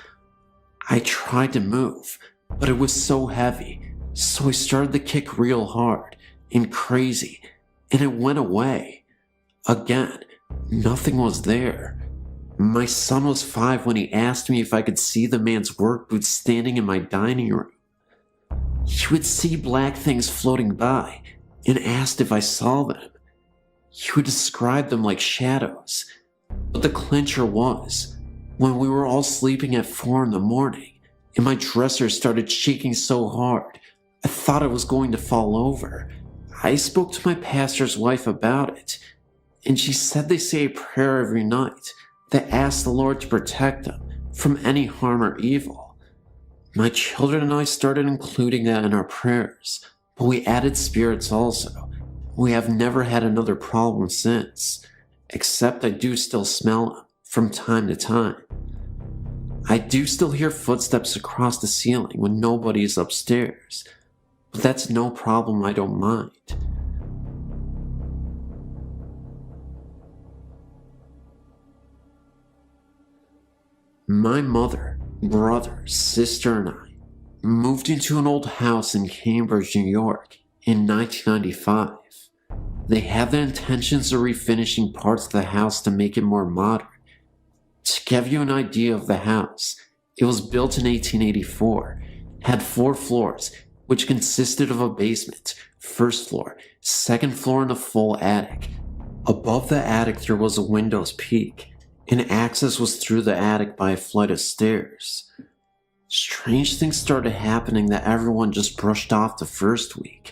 I tried to move, but it was so heavy, so I started to kick real hard and crazy, and it went away. Again, nothing was there. My son was 5 when he asked me if I could see the man's work boots standing in my dining room. He would see black things floating by and asked if I saw them. He would describe them like shadows, but the clincher was, when we were all sleeping at 4 in the morning and my dresser started shaking so hard, I thought I was going to fall over. I spoke to my pastor's wife about it, and she said they say a prayer every night that asks the Lord to protect them from any harm or evil. My children and I started including that in our prayers, but we added spirits also. We have never had another problem since, except I do still smell them from time to time. I do still hear footsteps across the ceiling when nobody is upstairs, but that's no problem. I don't mind. My mother, brother, sister, and I moved into an old house in Cambridge, New York in 1995. They had the intentions of refinishing parts of the house to make it more modern. To give you an idea of the house, it was built in 1884, had 4 floors, which consisted of a basement, first floor, second floor, and a full attic. Above the attic there was a window's peak, and access was through the attic by a flight of stairs. Strange things started happening that everyone just brushed off the first week.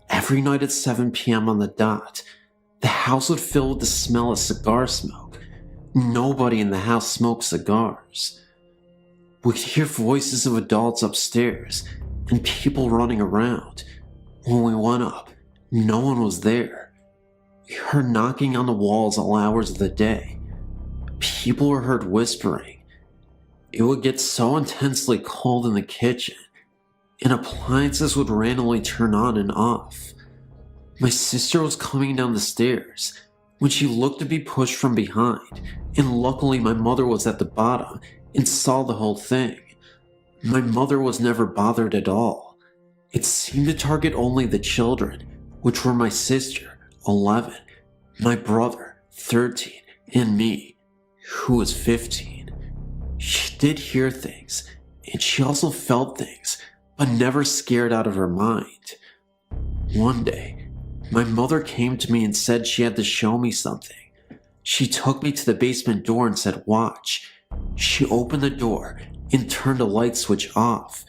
Every night at 7 p.m. on the dot, the house would fill with the smell of cigar smoke. Nobody in the house smoked cigars. We'd hear voices of adults upstairs and people running around. When we went up, no one was there. We heard knocking on the walls all hours of the day. People were heard whispering. It would get so intensely cold in the kitchen, and appliances would randomly turn on and off. My sister was coming down the stairs when she looked to be pushed from behind, and luckily my mother was at the bottom and saw the whole thing. My mother was never bothered at all. It seemed to target only the children, which were my sister, 11, my brother, 13, and me, who was 15. She did hear things, and she also felt things, but never scared out of her mind. One day, My mother came to me and said she had to show me something. She took me to the basement door and said, "Watch." She opened the door and turned a light switch off.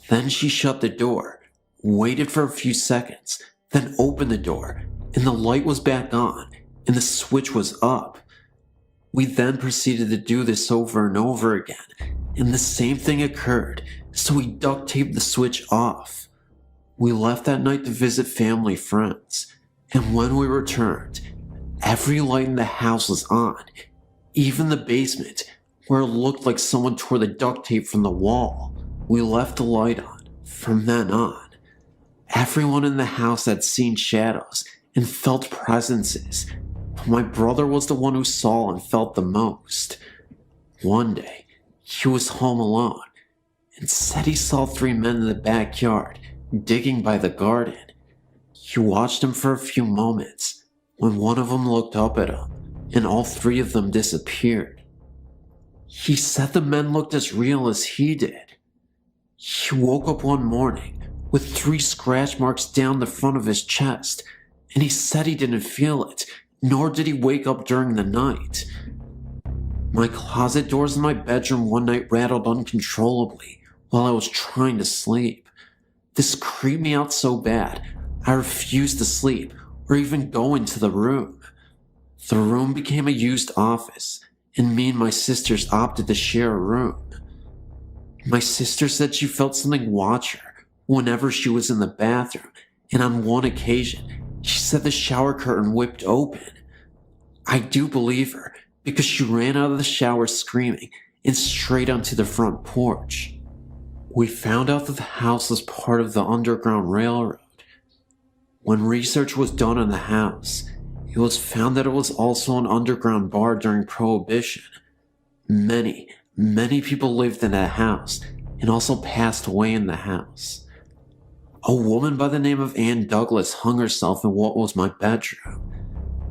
Then she shut the door, waited for a few seconds, then opened the door, and the light was back on, and the switch was up. We then proceeded to do this over and over again, and the same thing occurred, so we duct taped the switch off. We left that night to visit family friends, and when we returned, every light in the house was on, even the basement, where it looked like someone tore the duct tape from the wall. We left the light on. From then on, everyone in the house had seen shadows and felt presences, but my brother was the one who saw and felt the most. One day, he was home alone and said he saw 3 men in the backyard digging by the garden. He watched them for a few moments when one of them looked up at him and all 3 of them disappeared. He said the men looked as real as he did. He woke up one morning with 3 scratch marks down the front of his chest, and he said he didn't feel it, nor did he wake up during the night. My closet doors in my bedroom one night rattled uncontrollably while I was trying to sleep. This creeped me out so bad, I refused to sleep or even go into the room. The room became a used office, and me and my sisters opted to share a room. My sister said she felt something watch her whenever she was in the bathroom, and on one occasion, she said the shower curtain whipped open. I do believe her, because she ran out of the shower screaming and straight onto the front porch. We found out that the house was part of the Underground Railroad. When research was done on the house, it was found that it was also an underground bar during Prohibition. Many people lived in that house and also passed away in the house. A woman by the name of Ann Douglas hung herself in what was my bedroom.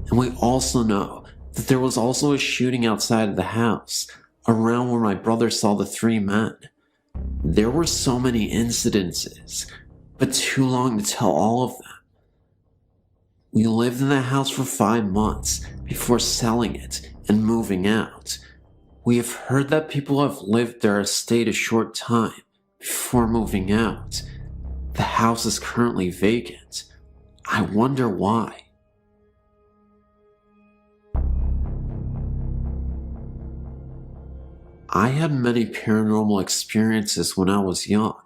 And we also know that there was also a shooting outside of the house, around where my brother saw the 3 men. There were so many incidences, but too long to tell all of them. We lived in the house for 5 months before selling it and moving out. We have heard that people have lived there or stayed a short time before moving out. The house is currently vacant. I wonder why. I had many paranormal experiences when I was young.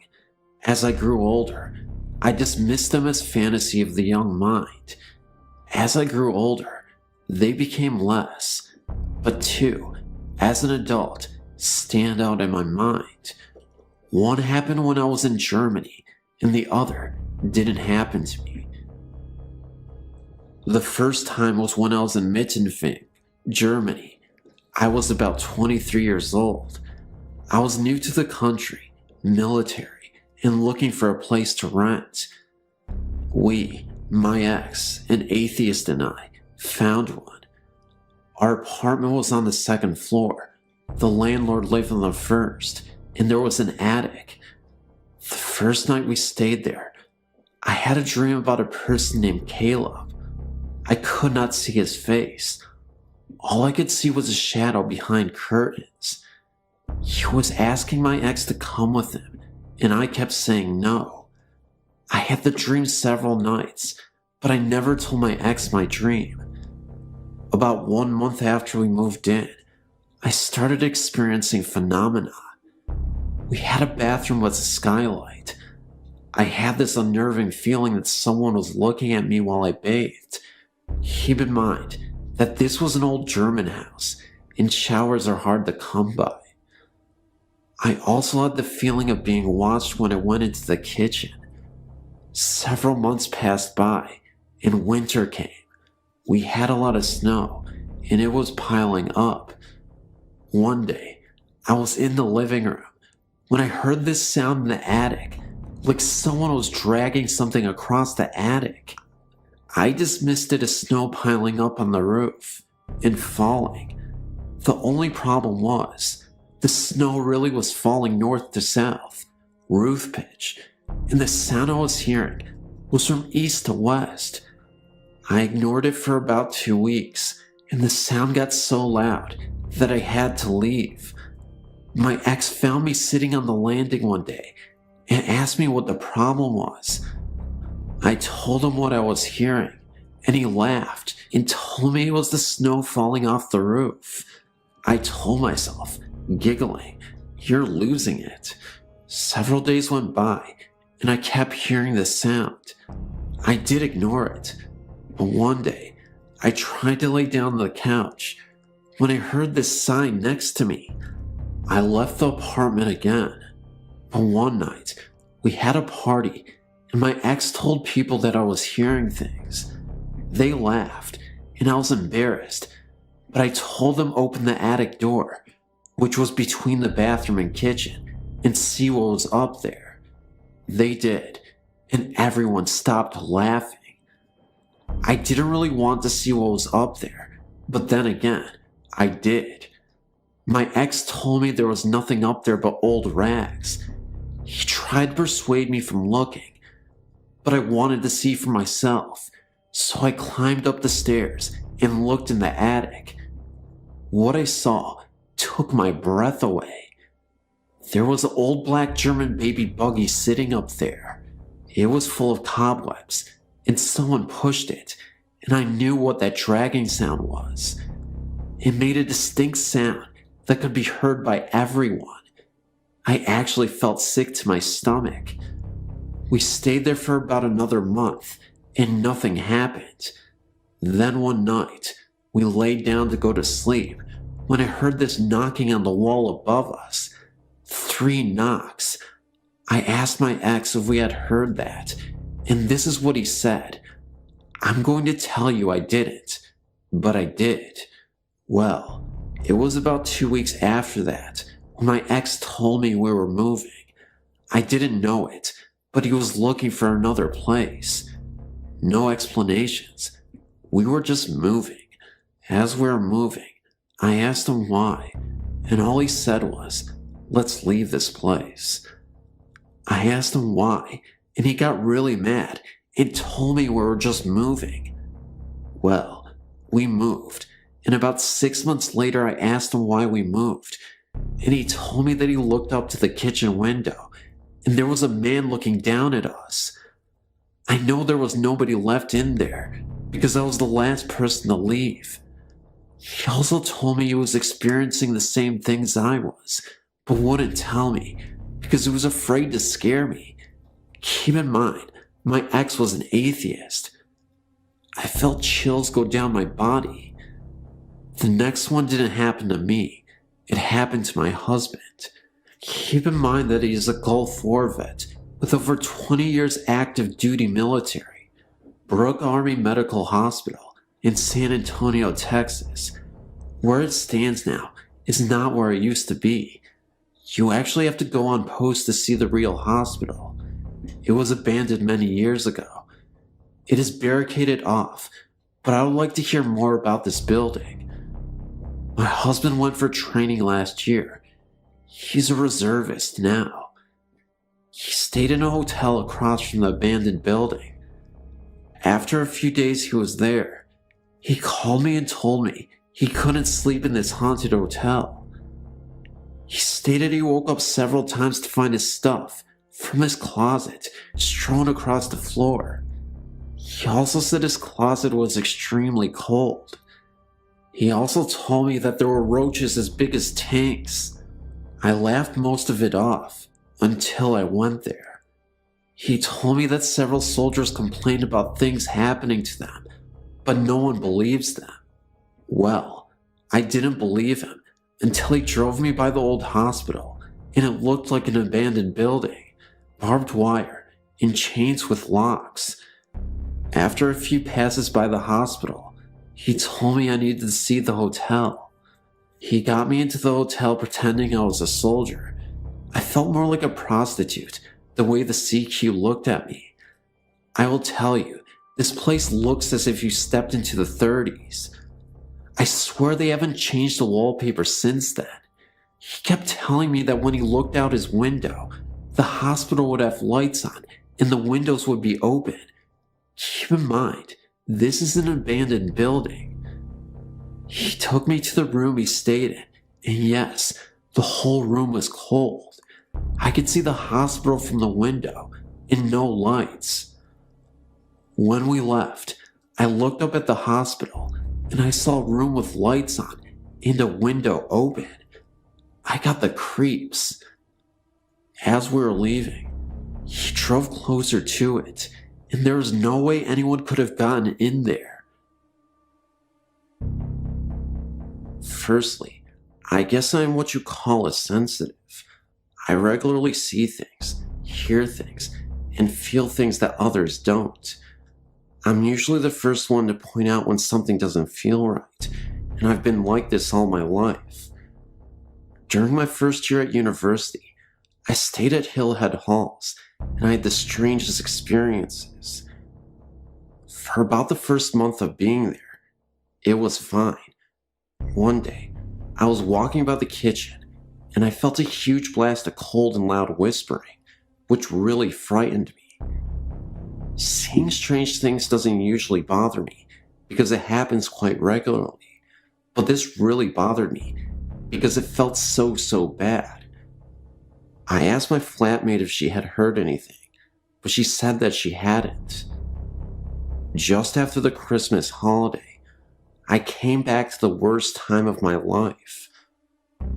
As I grew older, I dismissed them as fantasy of the young mind. As I grew older, they became less, but 2, as an adult, stand out in my mind. One happened when I was in Germany, and the other didn't happen to me. The first time was when I was in Mittenfing, Germany. I was about 23 years old. I was new to the country, military, and looking for a place to rent. My ex, an atheist, and I found one. Our apartment was on the 2nd floor. The landlord lived on the 1st, and there was an attic. The first night we stayed there, I had a dream about a person named Caleb. I could not see his face. All I could see was a shadow behind curtains. He was asking my ex to come with him, and I kept saying no. I had the dream several nights, but I never told my ex my dream. About 1 month after we moved in, I started experiencing phenomena. We had a bathroom with a skylight. I had this unnerving feeling that someone was looking at me while I bathed. Keep in mind that this was an old German house, and showers are hard to come by. I also had the feeling of being watched when I went into the kitchen. Several months passed by, and winter came. We had a lot of snow, and it was piling up. One day, I was in the living room when I heard this sound in the attic, like someone was dragging something across the attic. I dismissed it as snow piling up on the roof and falling. The only problem was, the snow really was falling north to south, roof pitch, and the sound I was hearing was from east to west. I ignored it for about 2 weeks, and the sound got so loud that I had to leave. My ex found me sitting on the landing one day and asked me what the problem was. I told him what I was hearing, and he laughed and told me it was the snow falling off the roof. I told myself, giggling, "You're losing it." Several days went by, and I kept hearing the sound. I did ignore it, but one day, I tried to lay down on the couch when I heard this sign next to me. I left the apartment again, but one night, we had a party, and my ex told people that I was hearing things. They laughed, and I was embarrassed, but I told them open the attic door, which was between the bathroom and kitchen, and see what was up there. They did, and everyone stopped laughing. I didn't really want to see what was up there, but then again, I did. My ex told me there was nothing up there but old rags. He tried to persuade me from looking, but I wanted to see for myself, so I climbed up the stairs and looked in the attic. What I saw took my breath away. There was an old black German baby buggy sitting up there. It was full of cobwebs, and someone pushed it, and I knew what that dragging sound was. It made a distinct sound that could be heard by everyone. I actually felt sick to my stomach. We stayed there for about another month, and nothing happened. Then one night, we laid down to go to sleep when I heard this knocking on the wall above us. 3 knocks. I asked my ex if we had heard that, and this is what he said. I'm going to tell you I didn't, but I did. Well, it was about 2 weeks after that when my ex told me we were moving. I didn't know it, but he was looking for another place. No explanations. We were just moving. As we were moving, I asked him why, and all he said was, "Let's leave this place." I asked him why, and he got really mad and told me we were just moving. Well, we moved, and about 6 months later I asked him why we moved, and he told me that he looked up to the kitchen window, and there was a man looking down at us. I know there was nobody left in there, because I was the last person to leave. He also told me he was experiencing the same things I was, but wouldn't tell me, because he was afraid to scare me. Keep in mind, my ex was an atheist. I felt chills go down my body. The next one didn't happen to me. It happened to my husband. Keep in mind that he is a Gulf War vet with over 20 years active duty military. Brooke Army Medical Hospital in San Antonio, Texas. Where it stands now is not where it used to be. You actually have to go on post to see the real hospital. It was abandoned many years ago. It is barricaded off, but I would like to hear more about this building. My husband went for training last year. He's a reservist now. He stayed in a hotel across from the abandoned building. After a few days he was there, he called me and told me he couldn't sleep in this haunted hotel. He stated he woke up several times to find his stuff from his closet strewn across the floor. He also said his closet was extremely cold. He also told me that there were roaches as big as tanks. I laughed most of it off until I went there. He told me that several soldiers complained about things happening to them, but no one believes them. Well, I didn't believe him until he drove me by the old hospital, and it looked like an abandoned building, barbed wire, and chains with locks. After a few passes by the hospital, he told me I needed to see the hotel. He got me into the hotel pretending I was a soldier. I felt more like a prostitute, the way the CQ looked at me. I will tell you, this place looks as if you stepped into the 30s. I swear they haven't changed the wallpaper since then. He kept telling me that when he looked out his window, the hospital would have lights on and the windows would be open. Keep in mind, This is an abandoned building. He took me to the room he stayed in, and yes, the whole room was cold. I could see the hospital from the window, and no lights. When we left, I looked up at the hospital, and I saw a room with lights on and a window open. I got the creeps. As we were leaving, he drove closer to it, and there was no way anyone could have gotten in there. Firstly, I guess I'm what you call a sensitive. I regularly see things, hear things, and feel things that others don't. I'm usually the first one to point out when something doesn't feel right, and I've been like this all my life. During my first year at university, I stayed at Hillhead Halls, and I had the strangest experiences. For about the first month of being there, it was fine. One day, I was walking by the kitchen, and I felt a huge blast of cold and loud whispering, which really frightened me. Seeing strange things doesn't usually bother me, because it happens quite regularly, but this really bothered me, because it felt so bad. I asked my flatmate if she had heard anything, but she said that she hadn't. Just after the Christmas holiday, I came back to the worst time of my life.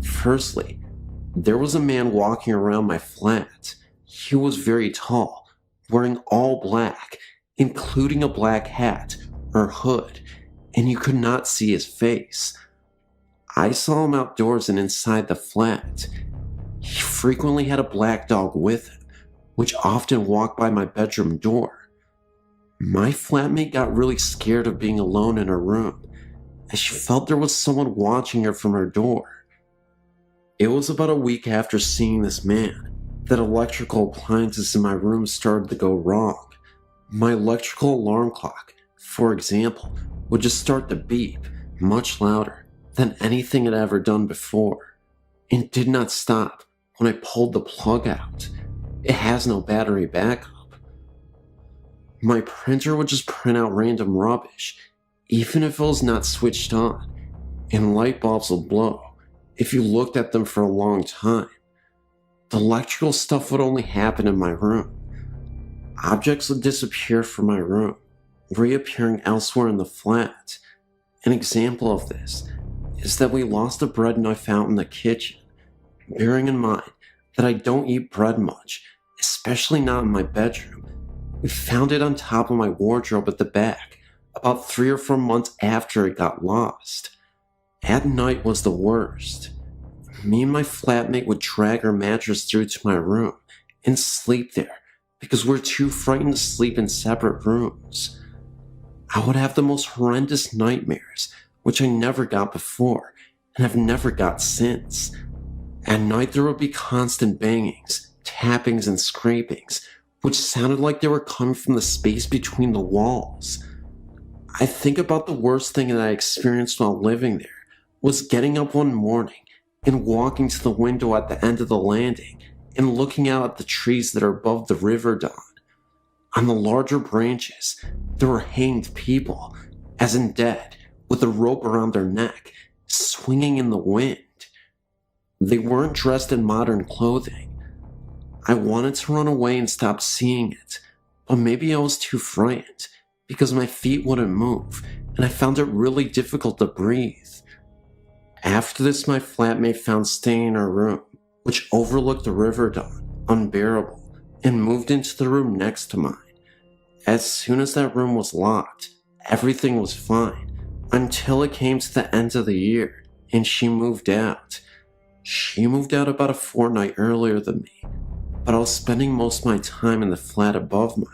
Firstly, there was a man walking around my flat. He was very tall, wearing all black, including a black hat or hood, and you could not see his face. I saw him outdoors and inside the flat. He frequently had a black dog with him, which often walked by my bedroom door. My flatmate got really scared of being alone in her room, as she felt there was someone watching her from her door. It was about a week after seeing this man that electrical appliances in my room started to go wrong. My electrical alarm clock, for example, would just start to beep much louder than anything it had ever done before, and did not stop when I pulled the plug out. It has no battery backup. My printer would just print out random rubbish, even if it was not switched on, and light bulbs would blow if you looked at them for a long time. The electrical stuff would only happen in my room. Objects would disappear from my room, reappearing elsewhere in the flat. An example of this is that we lost a bread knife out in the kitchen. Bearing in mind that I don't eat bread much, especially not in my bedroom, we found it on top of my wardrobe at the back about 3 or 4 months after it got lost. At night was the worst. Me and my flatmate would drag our mattress through to my room and sleep there because we're too frightened to sleep in separate rooms. I would have the most horrendous nightmares, which I never got before and have never got since. At night there would be constant bangings, tappings, and scrapings, which sounded like they were coming from the space between the walls. I think about the worst thing that I experienced while living there was getting up one morning and walking to the window at the end of the landing and looking out at the trees that are above the river dawn. On the larger branches, there were hanged people, as in dead, with a rope around their neck, swinging in the wind. They weren't dressed in modern clothing. I wanted to run away and stop seeing it, but maybe I was too frightened because my feet wouldn't move, and I found it really difficult to breathe. After this, my flatmate found staying in her room, which overlooked the river dawn, unbearable, and moved into the room next to mine. As soon as that room was locked, everything was fine, until it came to the end of the year, and she moved out. She moved out about a fortnight earlier than me, but I was spending most of my time in the flat above mine.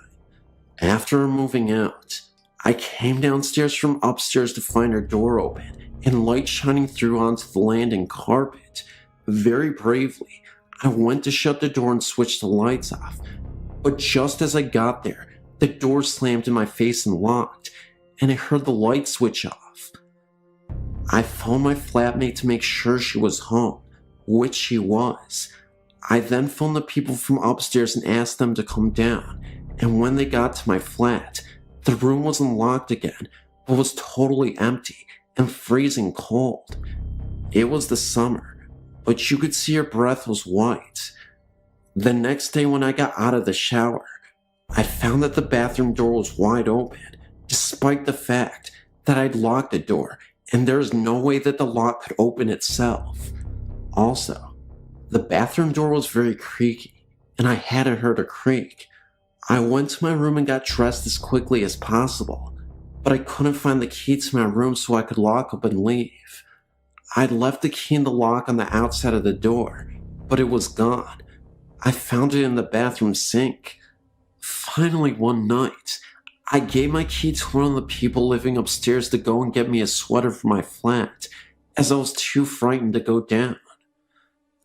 After her moving out, I came downstairs from upstairs to find her door open and light shining through onto the landing carpet. Very bravely, I went to shut the door and switch the lights off, but just as I got there, the door slammed in my face and locked, and I heard the light switch off. I phoned my flatmate to make sure she was home, which she was. I then phoned the people from upstairs and asked them to come down, and when they got to my flat, The room was unlocked again, but was totally empty and freezing cold. It was the summer, but you could see her breath was white. The next day when I got out of the shower, I found that the bathroom door was wide open, despite the fact that I'd locked the door and there was no way that the lock could open itself. Also, the bathroom door was very creaky, and I hadn't heard a creak. I went to my room and got dressed as quickly as possible, but I couldn't find the key to my room so I could lock up and leave. I'd left the key in the lock on the outside of the door, but it was gone. I found it in the bathroom sink. Finally, one night, I gave my key to one of the people living upstairs to go and get me a sweater for my flat, as I was too frightened to go down.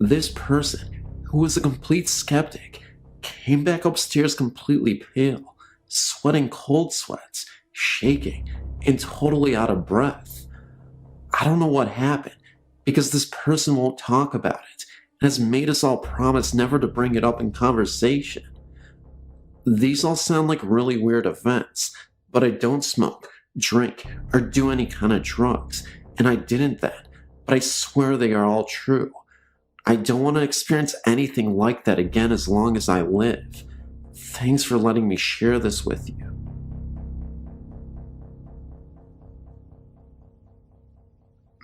This person, who was a complete skeptic, came back upstairs completely pale, sweating cold sweats, shaking, and totally out of breath. I don't know what happened, because this person won't talk about it, and has made us all promise never to bring it up in conversation. These all sound like really weird events, but I don't smoke, drink, or do any kind of drugs, and I didn't then, but I swear they are all true. I don't want to experience anything like that again as long as I live. Thanks for letting me share this with you.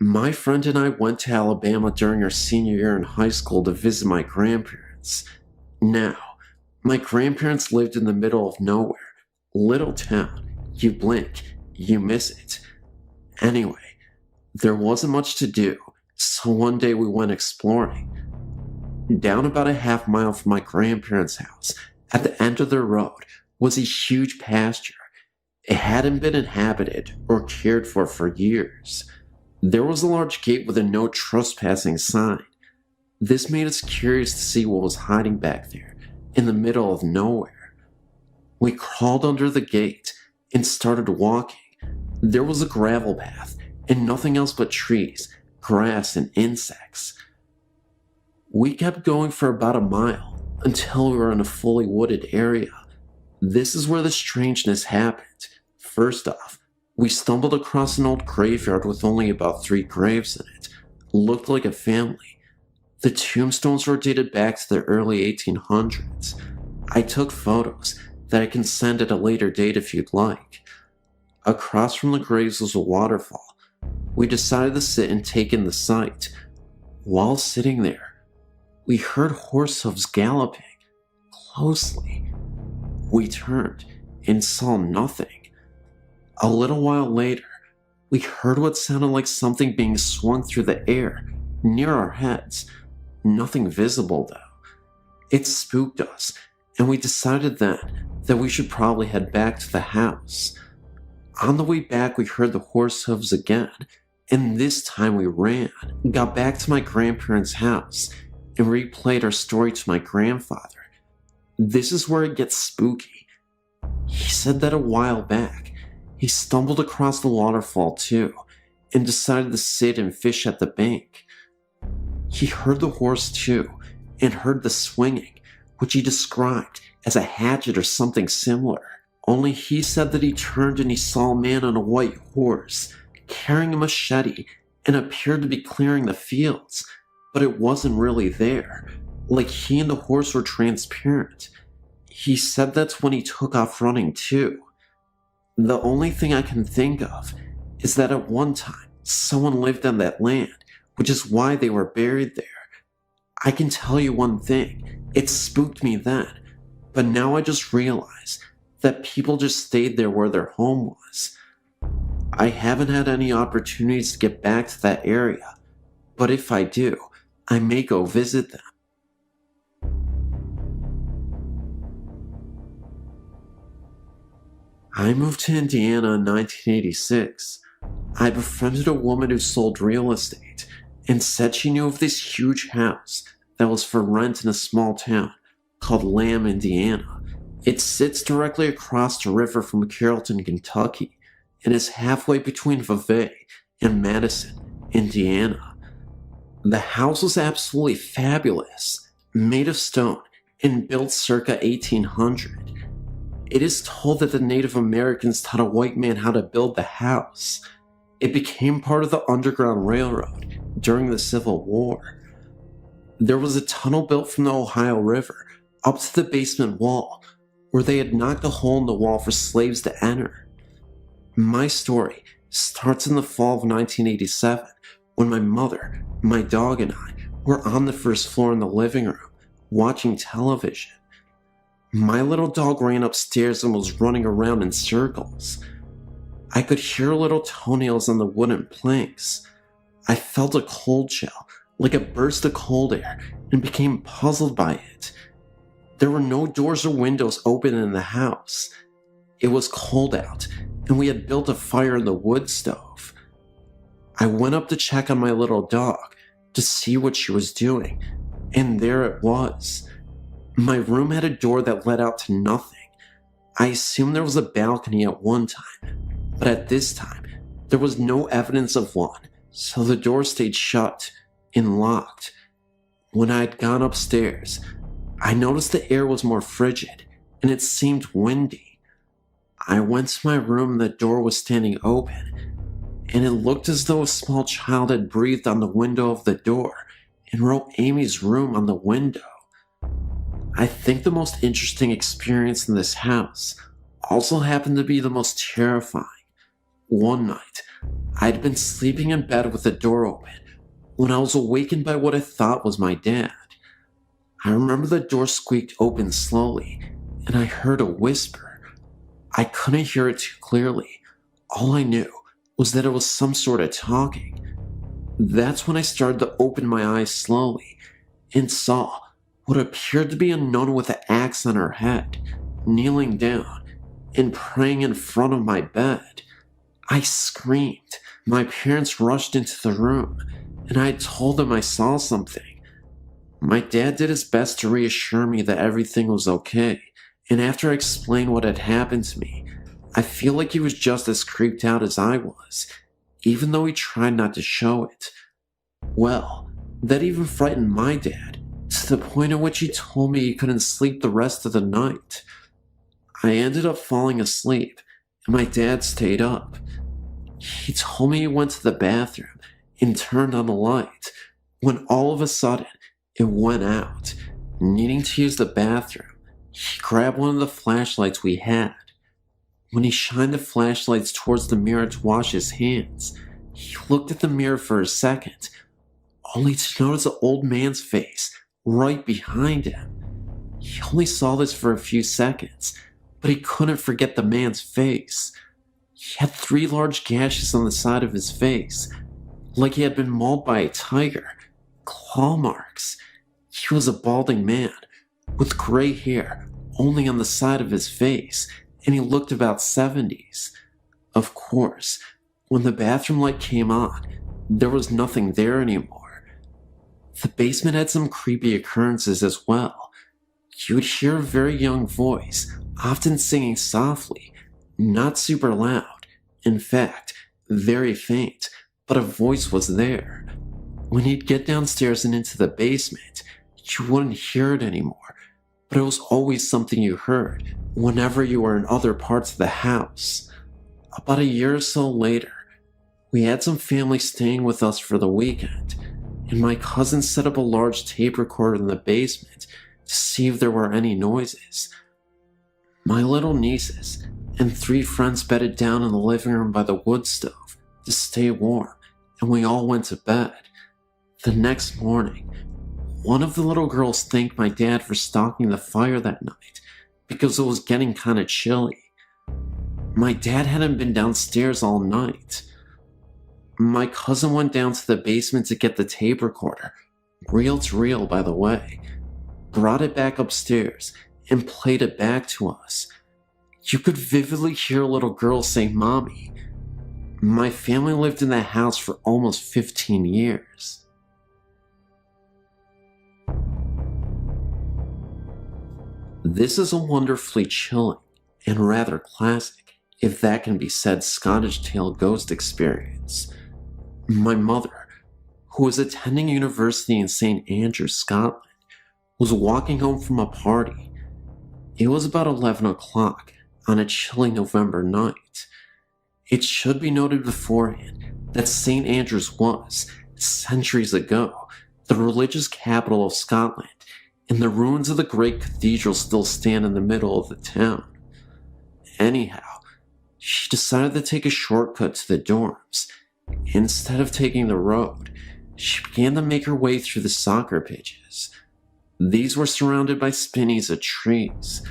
My friend and I went to Alabama during our senior year in high school to visit my grandparents. Now, my grandparents lived in the middle of nowhere. Little town. You blink, you miss it. Anyway, there wasn't much to do, so one day we went exploring. Down about a half mile from my grandparents' house, at the end of the road, was a huge pasture. It hadn't been inhabited or cared for years. There was a large gate with a no trespassing sign. This made us curious to see what was hiding back there, in the middle of nowhere. We crawled under the gate and started walking. There was a gravel path and nothing else but trees, grass, and insects. We kept going for about a mile until we were in a fully wooded area. This is where the strangeness happened. First off, we stumbled across an old graveyard with only about 3 graves in it. Looked like a family. The tombstones were dated back to the early 1800s. I took photos that I can send at a later date if you'd like. Across from the graves was a waterfall. We decided to sit and take in the sight. While sitting there, we heard horse hooves galloping closely. We turned and saw nothing. A little while later, we heard what sounded like something being swung through the air near our heads. Nothing visible though. It spooked us, and we decided then that we should probably head back to the house. On the way back, we heard the horse hooves again, and this time we ran, got back to my grandparents' house, and replayed our story to my grandfather. This is where it gets spooky. He said that a while back, he stumbled across the waterfall too, and decided to sit and fish at the bank. He heard the horse too, and heard the swinging, which he described as a hatchet or something similar. Only he said that he turned and he saw a man on a white horse, carrying a machete, and appeared to be clearing the fields, but it wasn't really there, like he and the horse were transparent. He said that's when he took off running too. The only thing I can think of is that at one time, someone lived on that land, which is why they were buried there. I can tell you one thing, it spooked me then, but now I just realize that people just stayed there where their home was. I haven't had any opportunities to get back to that area, but if I do, I may go visit them. I moved to Indiana in 1986. I befriended a woman who sold real estate and said she knew of this huge house that was for rent in a small town called Lamb, Indiana. It sits directly across the river from Carrollton, Kentucky, and is halfway between Vevey and Madison, Indiana. The house was absolutely fabulous, made of stone and built circa 1800. It is told that the Native Americans taught a white man how to build the house. It became part of the Underground Railroad during the Civil War. There was a tunnel built from the Ohio River up to the basement wall where they had knocked a hole in the wall for slaves to enter. My story starts in the fall of 1987 when my mother, my dog, and I were on the first floor in the living room watching television. My little dog ran upstairs and was running around in circles. I could hear little toenails on the wooden planks. I felt a cold chill, like a burst of cold air, and became puzzled by it. There were no doors or windows open in the house. It was cold out, and we had built a fire in the wood stove. I went up to check on my little dog to see what she was doing, and there it was. My room had a door that led out to nothing. I assumed there was a balcony at one time, but at this time, there was no evidence of one, so the door stayed shut and locked. When I had gone upstairs, I noticed the air was more frigid, and it seemed windy. I went to my room and the door was standing open, and it looked as though a small child had breathed on the window of the door and wrote Amy's room on the window. I think the most interesting experience in this house also happened to be the most terrifying. One night, I'd been sleeping in bed with the door open when I was awakened by what I thought was my dad. I remember the door squeaked open slowly, and I heard a whisper. I couldn't hear it too clearly. All I knew was that it was some sort of talking. That's when I started to open my eyes slowly and saw what appeared to be a nun with an axe on her head, kneeling down and praying in front of my bed. I screamed. My parents rushed into the room, and I told them I saw something. My dad did his best to reassure me that everything was okay, and after I explained what had happened to me, I feel like he was just as creeped out as I was, even though he tried not to show it. Well, that even frightened my dad, to the point at which he told me he couldn't sleep the rest of the night. I ended up falling asleep, and my dad stayed up. He told me he went to the bathroom and turned on the light, when all of a sudden it went out. Needing to use the bathroom, he grabbed one of the flashlights we had. When he shined the flashlights towards the mirror to wash his hands, he looked at the mirror for a second, only to notice an old man's face right behind him. He only saw this for a few seconds, but he couldn't forget the man's face. He had 3 large gashes on the side of his face, like he had been mauled by a tiger. Claw marks. He was a balding man, with gray hair only on the side of his face, and he looked about 70s. Of course, when the bathroom light came on, there was nothing there anymore. The basement had some creepy occurrences as well. You would hear a very young voice, often singing softly, not super loud. In fact, very faint, but a voice was there. When he'd get downstairs and into the basement, you wouldn't hear it anymore, but it was always something you heard whenever you were in other parts of the house. About a year or so later, we had some family staying with us for the weekend, and my cousin set up a large tape recorder in the basement to see if there were any noises. My little nieces and 3 friends bedded down in the living room by the wood stove to stay warm, and we all went to bed. The next morning, one of the little girls thanked my dad for stocking the fire that night because it was getting kind of chilly. My dad hadn't been downstairs all night. My cousin went down to the basement to get the tape recorder, reel to reel by the way, brought it back upstairs, and played it back to us. You could vividly hear a little girl say "Mommy." My family lived in that house for almost 15 years. This is a wonderfully chilling and rather classic, if that can be said, Scottish tale ghost experience. My mother, who was attending university in St. Andrews, Scotland, was walking home from a party. It was about 11 o'clock, on a chilly November night. It should be noted beforehand that St. Andrews was, centuries ago, the religious capital of Scotland, and the ruins of the great cathedral still stand in the middle of the town. Anyhow, she decided to take a shortcut to the dorms. Instead of taking the road, she began to make her way through the soccer pitches. These were surrounded by spinneys of trees.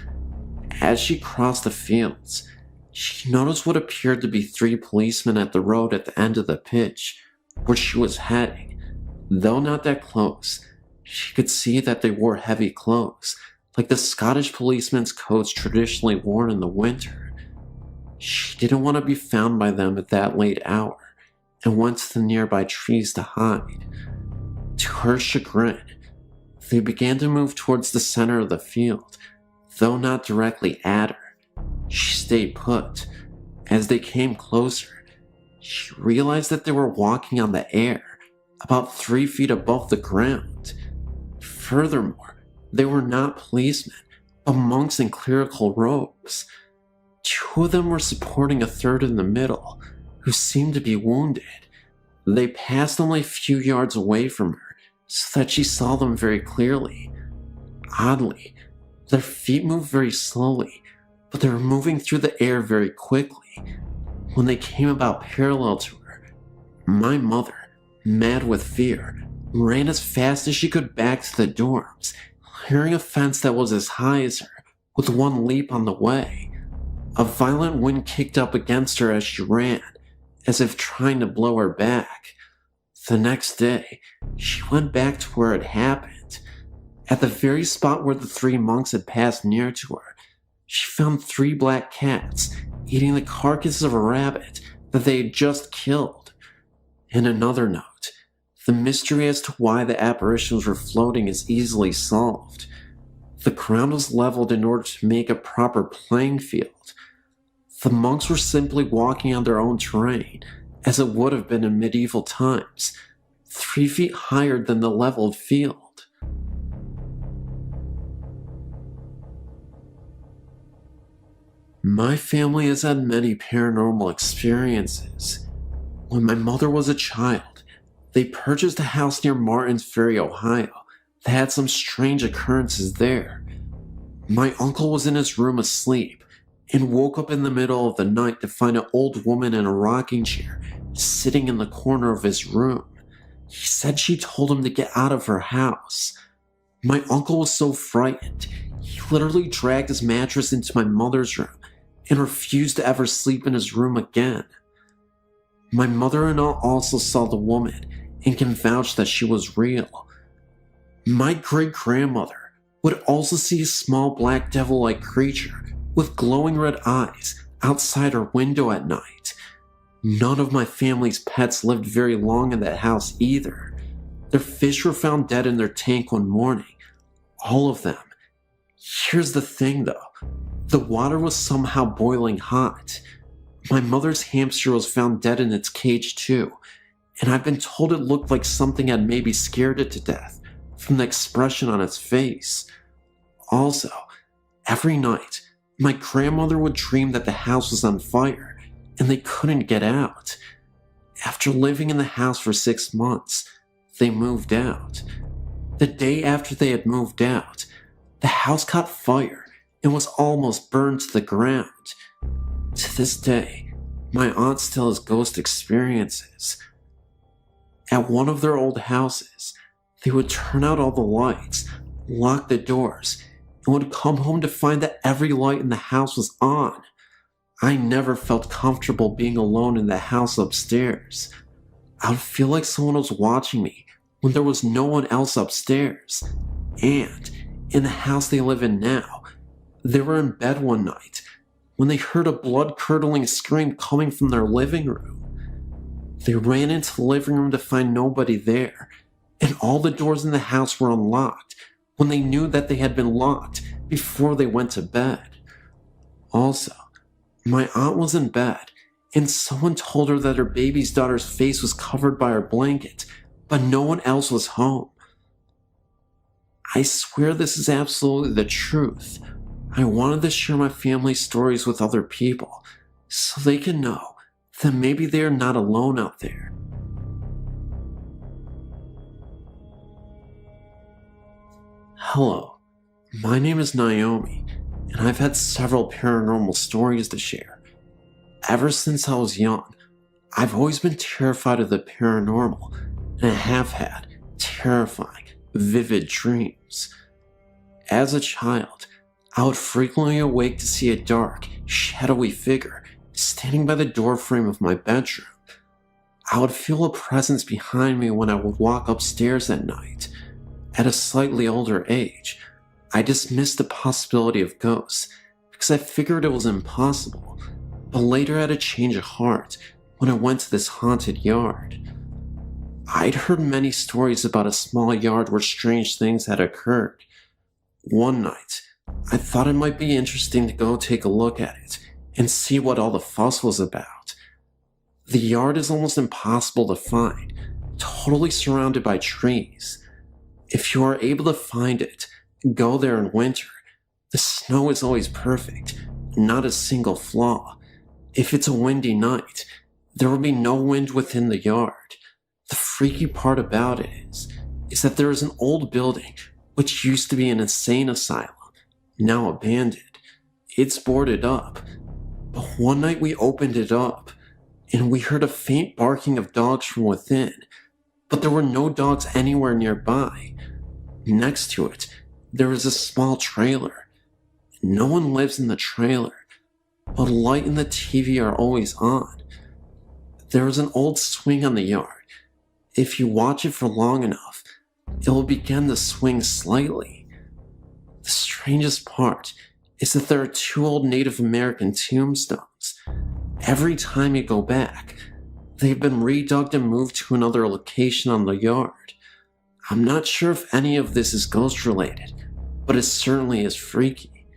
As she crossed the fields, she noticed what appeared to be 3 policemen at the road at the end of the pitch, where she was heading. Though not that close, she could see that they wore heavy clothes, like the Scottish policemen's coats traditionally worn in the winter. She didn't want to be found by them at that late hour, and went to the nearby trees to hide. To her chagrin, they began to move towards the center of the field, though not directly at her. She stayed put. As they came closer, she realized that they were walking on the air, about 3 feet above the ground. Furthermore, they were not policemen, but monks in clerical robes. 2 of them were supporting a third in the middle, who seemed to be wounded. They passed only a few yards away from her, so that she saw them very clearly. Oddly, their feet moved very slowly, but they were moving through the air very quickly. When they came about parallel to her, my mother, mad with fear, ran as fast as she could back to the dorms, clearing a fence that was as high as her, with one leap on the way. A violent wind kicked up against her as she ran, as if trying to blow her back. The next day, she went back to where it happened. At the very spot where the 3 monks had passed near to her, she found 3 black cats eating the carcass of a rabbit that they had just killed. In another note, the mystery as to why the apparitions were floating is easily solved. The ground was leveled in order to make a proper playing field. The monks were simply walking on their own terrain, as it would have been in medieval times, 3 feet higher than the leveled field. My family has had many paranormal experiences. When my mother was a child, they purchased a house near Martins Ferry, Ohio, that had some strange occurrences there. My uncle was in his room asleep, and woke up in the middle of the night to find an old woman in a rocking chair sitting in the corner of his room. He said she told him to get out of her house. My uncle was so frightened, he literally dragged his mattress into my mother's room and refused to ever sleep in his room again. My mother-in-law also saw the woman and can vouch that she was real. My great-grandmother would also see a small black devil-like creature with glowing red eyes outside her window at night. None of my family's pets lived very long in that house either. Their fish were found dead in their tank one morning. All of them. Here's the thing though. The water was somehow boiling hot. My mother's hamster was found dead in its cage too, and I've been told it looked like something had maybe scared it to death from the expression on its face. Also, every night, my grandmother would dream that the house was on fire and they couldn't get out. After living in the house for 6 months, they moved out. The day after they had moved out, the house caught fire and was almost burned to the ground. To this day, my aunt still has ghost experiences. At one of their old houses, they would turn out all the lights, lock the doors, and would come home to find that every light in the house was on. I never felt comfortable being alone in the house upstairs. I would feel like someone was watching me when there was no one else upstairs. And in the house they live in now, they were in bed one night when they heard a blood-curdling scream coming from their living room. They ran into the living room to find nobody there, and all the doors in the house were unlocked when they knew that they had been locked before they went to bed. Also, my aunt was in bed, and someone told her that her baby's daughter's face was covered by her blanket, but no one else was home. I swear this is absolutely the truth. I wanted to share my family stories with other people so they can know that maybe they are not alone out there. Hello, my name is Naomi, and I've had several paranormal stories to share. Ever since I was young, I've always been terrified of the paranormal, and I have had terrifying, vivid dreams. As a child, I would frequently awake to see a dark, shadowy figure standing by the doorframe of my bedroom. I would feel a presence behind me when I would walk upstairs at night. At a slightly older age, I dismissed the possibility of ghosts because I figured it was impossible, but later I had a change of heart when I went to this haunted yard. I'd heard many stories about a small yard where strange things had occurred. One night, I thought it might be interesting to go take a look at it and see what all the fuss was about. The yard is almost impossible to find, totally surrounded by trees. If you are able to find it, go there in winter. The snow is always perfect, not a single flaw. If it's a windy night, there will be no wind within the yard. The freaky part about it is that there is an old building which used to be an insane asylum, now abandoned. It's boarded up, but one night we opened it up, and we heard a faint barking of dogs from within, but there were no dogs anywhere nearby. Next to it, there is a small trailer. No one lives in the trailer, but a light and the TV are always on. There is an old swing on the yard. If you watch it for long enough, it will begin to swing slightly. The strangest part is that there are 2 old Native American tombstones. Every time you go back, they've been redug and moved to another location on the yard. I'm not sure if any of this is ghost related, but it certainly is freaky.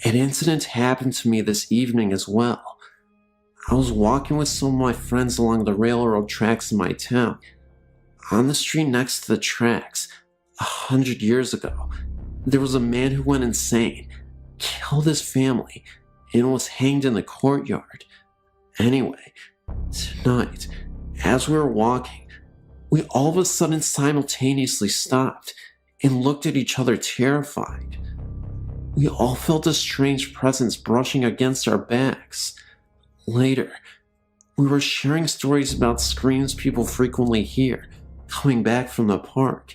An incident happened to me this evening as well. I was walking with some of my friends along the railroad tracks in my town. On the street next to the tracks, 100 years ago, there was a man who went insane, killed his family, and was hanged in the courtyard. Anyway, tonight, as we were walking, we all of a sudden simultaneously stopped and looked at each other terrified. We all felt a strange presence brushing against our backs. Later, we were sharing stories about screams people frequently hear coming back from the park.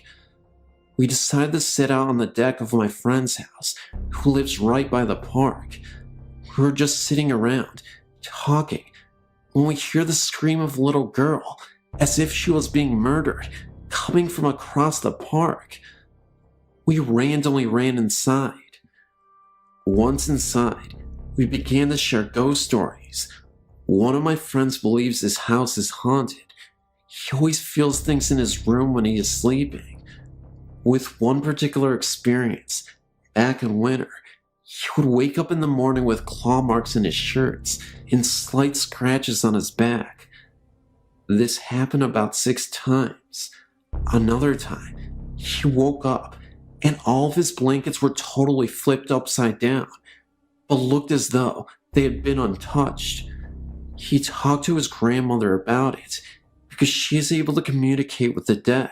We decided to sit out on the deck of my friend's house, who lives right by the park. We were just sitting around, talking, when we hear the scream of a little girl, as if she was being murdered, coming from across the park. We randomly ran inside. Once inside, we began to share ghost stories. One of my friends believes his house is haunted. He always feels things in his room when he is sleeping. With one particular experience, back in winter, he would wake up in the morning with claw marks in his shirts and slight scratches on his back. This happened about 6 times. Another time, he woke up and all of his blankets were totally flipped upside down, but looked as though they had been untouched. He talked to his grandmother about it because she is able to communicate with the dead,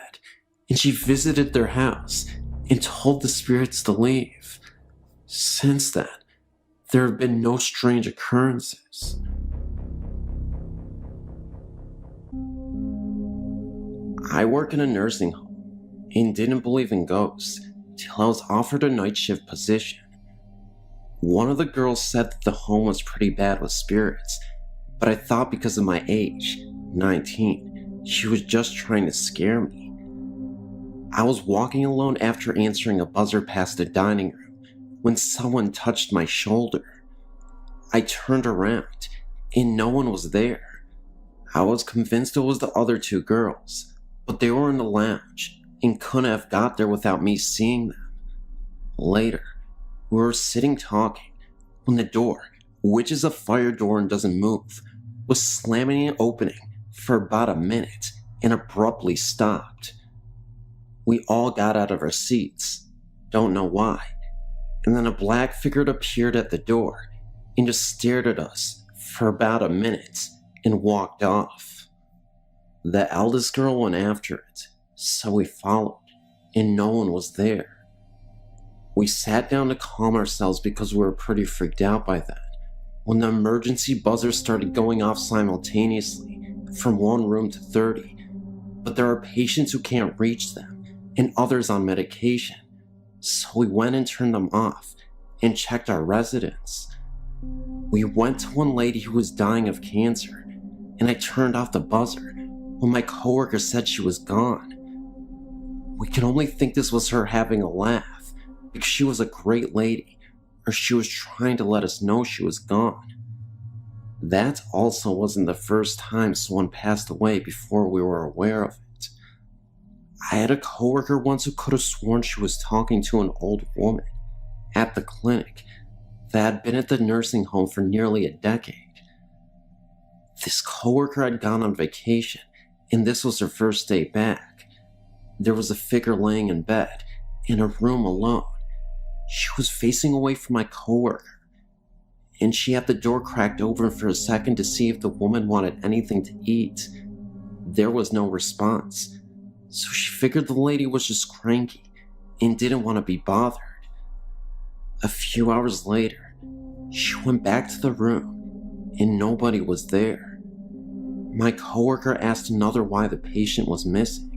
and she visited their house and told the spirits to leave. Since then, there have been no strange occurrences. I work in a nursing home and didn't believe in ghosts till I was offered a night shift position. One of the girls said that the home was pretty bad with spirits, but I thought because of my age, 19, she was just trying to scare me. I was walking alone after answering a buzzer past the dining room when someone touched my shoulder. I turned around and no one was there. I was convinced it was the other 2 girls, but they were in the lounge and couldn't have got there without me seeing them. Later, we were sitting talking when the door, which is a fire door and doesn't move, was slamming and opening for about a minute and abruptly stopped. We all got out of our seats. Don't know why. and then a black figure appeared at the door and just stared at us for about a minute and walked off. The eldest girl went after it, so we followed, and no one was there. We sat down to calm ourselves because we were pretty freaked out by that, when the emergency buzzers started going off simultaneously from one room to 30, but there are patients who can't reach them and others on medication, so we went and turned them off and checked our residents. We went to one lady who was dying of cancer, and I turned off the buzzer when my coworker said she was gone. We can only think this was her having a laugh, because she was a great lady, or she was trying to let us know she was gone. That also wasn't the first time someone passed away before we were aware of it. I had a coworker once who could have sworn she was talking to an old woman at the clinic that had been at the nursing home for nearly a decade. This coworker had gone on vacation, and this was her first day back. There was a figure laying in bed, in a room alone. She was facing away from my coworker, and she had the door cracked open for a second to see if the woman wanted anything to eat. There was no response, so she figured the lady was just cranky and didn't want to be bothered. A few hours later, she went back to the room, and nobody was there. My coworker asked another why the patient was missing.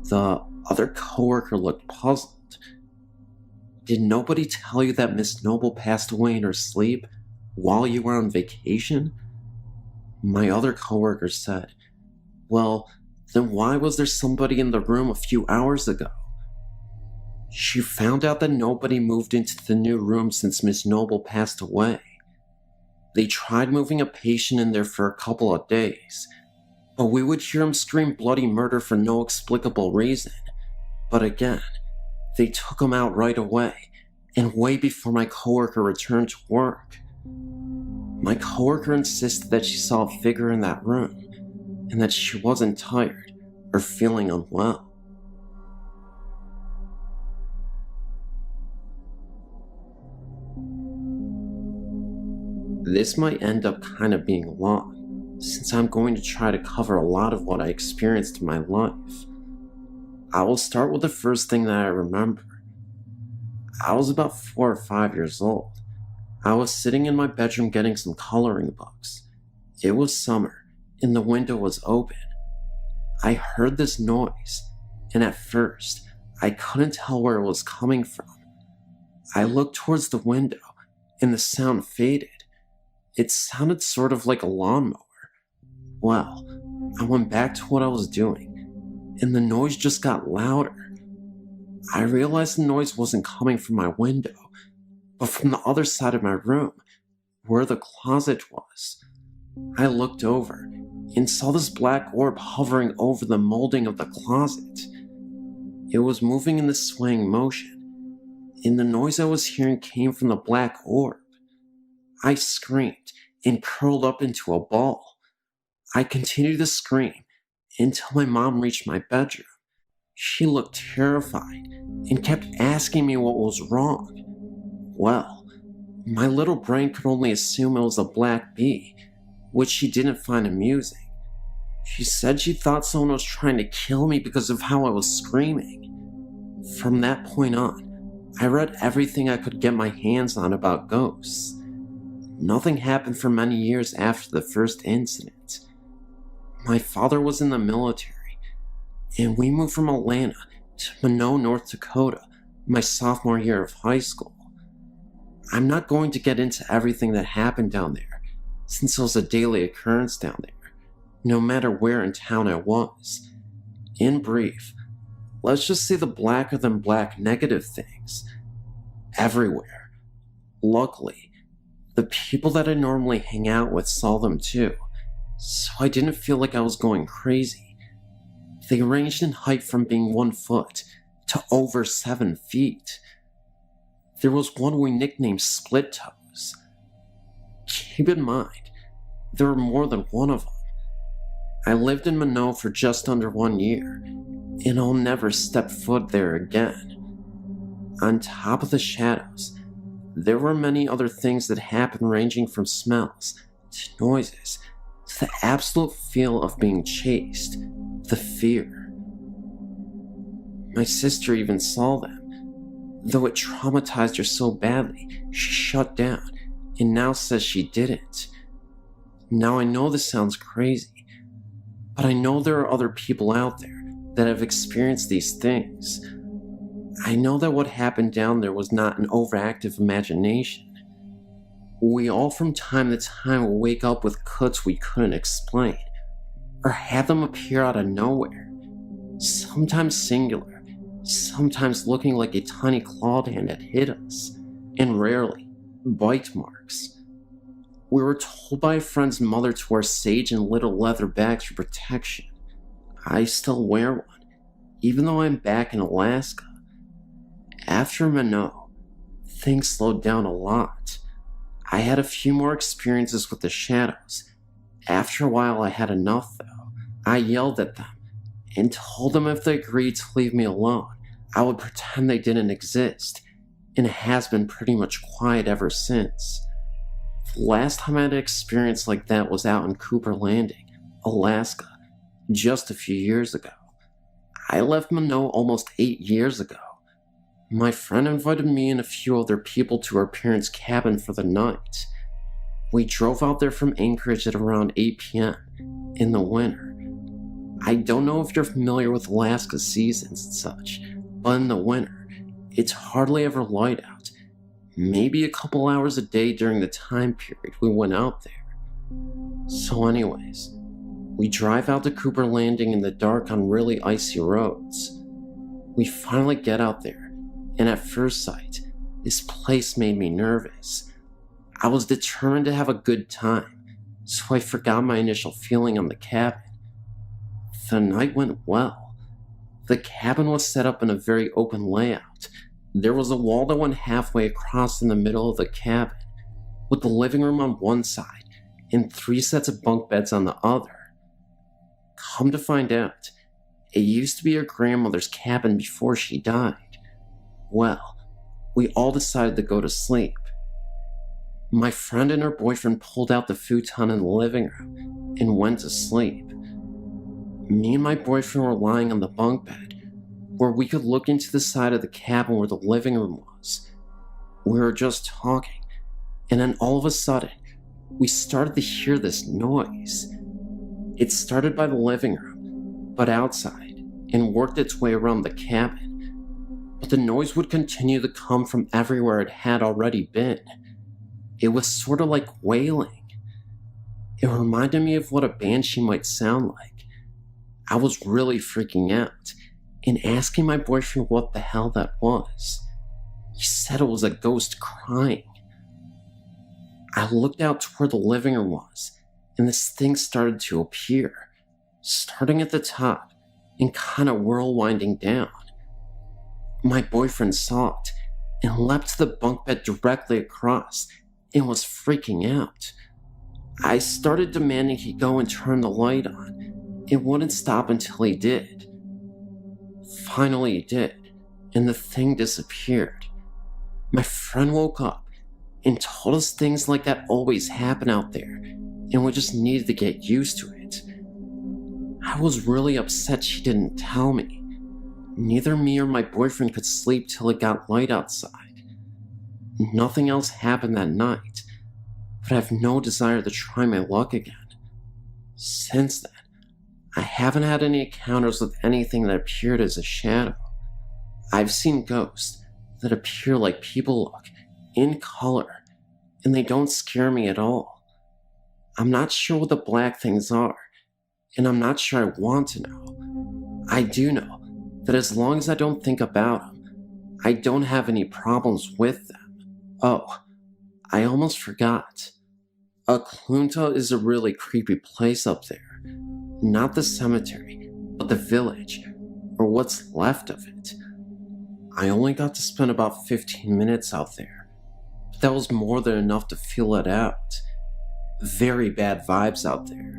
The other coworker looked puzzled. Did nobody tell you that Miss Noble passed away in her sleep while you were on vacation? My other coworker said, well, then why was there somebody in the room a few hours ago? She found out that nobody moved into the new room since Miss Noble passed away. They tried moving a patient in there for a couple of days, but we would hear him scream bloody murder for no explicable reason. But again, they took him out right away, and way before my coworker returned to work. My coworker insisted that she saw a figure in that room, and that she wasn't tired or feeling unwell. This might end up kind of being long, since I'm going to try to cover a lot of what I experienced in my life. I will start with the first thing that I remember. I was about 4 or 5 years old. I was sitting in my bedroom getting some coloring books. It was summer, and the window was open. I heard this noise, and at first, I couldn't tell where it was coming from. I looked towards the window, and the sound faded. It sounded sort of like a lawnmower. Well, I went back to what I was doing, and the noise just got louder. I realized the noise wasn't coming from my window, but from the other side of my room, where the closet was. I looked over and saw this black orb hovering over the molding of the closet. It was moving in this swaying motion, and the noise I was hearing came from the black orb. I screamed and curled up into a ball. I continued to scream until my mom reached my bedroom. She looked terrified and kept asking me what was wrong. Well, my little brain could only assume it was a black bee, which she didn't find amusing. She said she thought someone was trying to kill me because of how I was screaming. From that point on, I read everything I could get my hands on about ghosts. Nothing happened for many years after the first incident. My father was in the military, and we moved from Atlanta to Minot, North Dakota, my sophomore year of high school. I'm not going to get into everything that happened down there, since it was a daily occurrence down there, no matter where in town I was. In brief, let's just say the blacker than black negative things. Everywhere. Luckily, the people that I normally hang out with saw them too, so I didn't feel like I was going crazy. They ranged in height from being 1 foot to over 7 feet. There was one we nicknamed Split Toes. Keep in mind, there were more than one of them. I lived in Minot for just under 1 year, and I'll never step foot there again. On top of the shadows, there were many other things that happened, ranging from smells to noises to the absolute feel of being chased, the fear. My sister even saw them. Though it traumatized her so badly, she shut down and now says she didn't. Now I know this sounds crazy, but I know there are other people out there that have experienced these things. I know that what happened down there was not an overactive imagination. We all from time to time will wake up with cuts we couldn't explain, or have them appear out of nowhere, sometimes singular, sometimes looking like a tiny clawed hand had hit us, and rarely bite marks. We were told by a friend's mother to wear sage and little leather bags for protection. I still wear one, even though I'm back in Alaska. After Minot, things slowed down a lot. I had a few more experiences with the shadows. After a while, I had enough, though. I yelled at them and told them if they agreed to leave me alone, I would pretend they didn't exist, and it has been pretty much quiet ever since. The last time I had an experience like that was out in Cooper Landing, Alaska, just a few years ago. I left Minot almost 8 years ago. My friend invited me and a few other people to her parents' cabin for the night. We drove out there from Anchorage at around 8 p.m. in the winter. I don't know if you're familiar with Alaska seasons and such, but in the winter, it's hardly ever light out. Maybe a couple hours a day during the time period we went out there. So anyways, we drive out to Cooper Landing in the dark on really icy roads. We finally get out there. And at first sight, this place made me nervous. I was determined to have a good time, so I forgot my initial feeling on the cabin. The night went well. The cabin was set up in a very open layout. There was a wall that went halfway across in the middle of the cabin, with the living room on one side and 3 sets of bunk beds on the other. Come to find out, it used to be her grandmother's cabin before she died. Well, we all decided to go to sleep. My friend and her boyfriend pulled out the futon in the living room and went to sleep. Me and my boyfriend were lying on the bunk bed, where we could look into the side of the cabin where the living room was. We were just talking, and then all of a sudden, we started to hear this noise. It started by the living room, but outside, and worked its way around the cabin. But the noise would continue to come from everywhere it had already been. It was sort of like wailing. It reminded me of what a banshee might sound like. I was really freaking out and asking my boyfriend what the hell that was. He said it was a ghost crying. I looked out to where the living room was, and this thing started to appear, starting at the top and kind of whirlwinding down. My boyfriend saw it and leapt to the bunk bed directly across and was freaking out. I started demanding he go and turn the light on. It wouldn't stop until he did. Finally he did, and the thing disappeared. My friend woke up and told us things like that always happen out there, and we just needed to get used to it. I was really upset she didn't tell me. Neither me or my boyfriend could sleep till it got light outside. Nothing else happened that night, but I have no desire to try my luck again. Since then, I haven't had any encounters with anything that appeared as a shadow. I've seen ghosts that appear like people look, in color, and they don't scare me at all. I'm not sure what the black things are, and I'm not sure I want to know. I do know that as long as I don't think about them, I don't have any problems with them. Oh, I almost forgot. Oklunta is a really creepy place up there. Not the cemetery, but the village, or what's left of it. I only got to spend about 15 minutes out there, but that was more than enough to feel it out. Very bad vibes out there.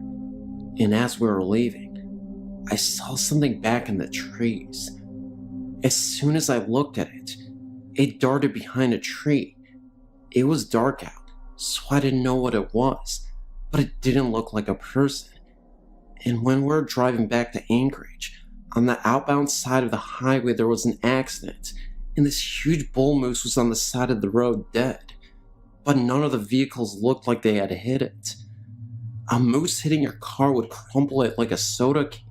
And as we were leaving, I saw something back in the trees. As soon as I looked at it, it darted behind a tree It was dark out, so I didn't know what it was, but it didn't look like a person. And when we were driving back to Anchorage, on the outbound side of the highway there was an accident, and this huge bull moose was on the side of the road dead, but none of the vehicles looked like they had hit it. A moose hitting your car would crumple it like a soda can.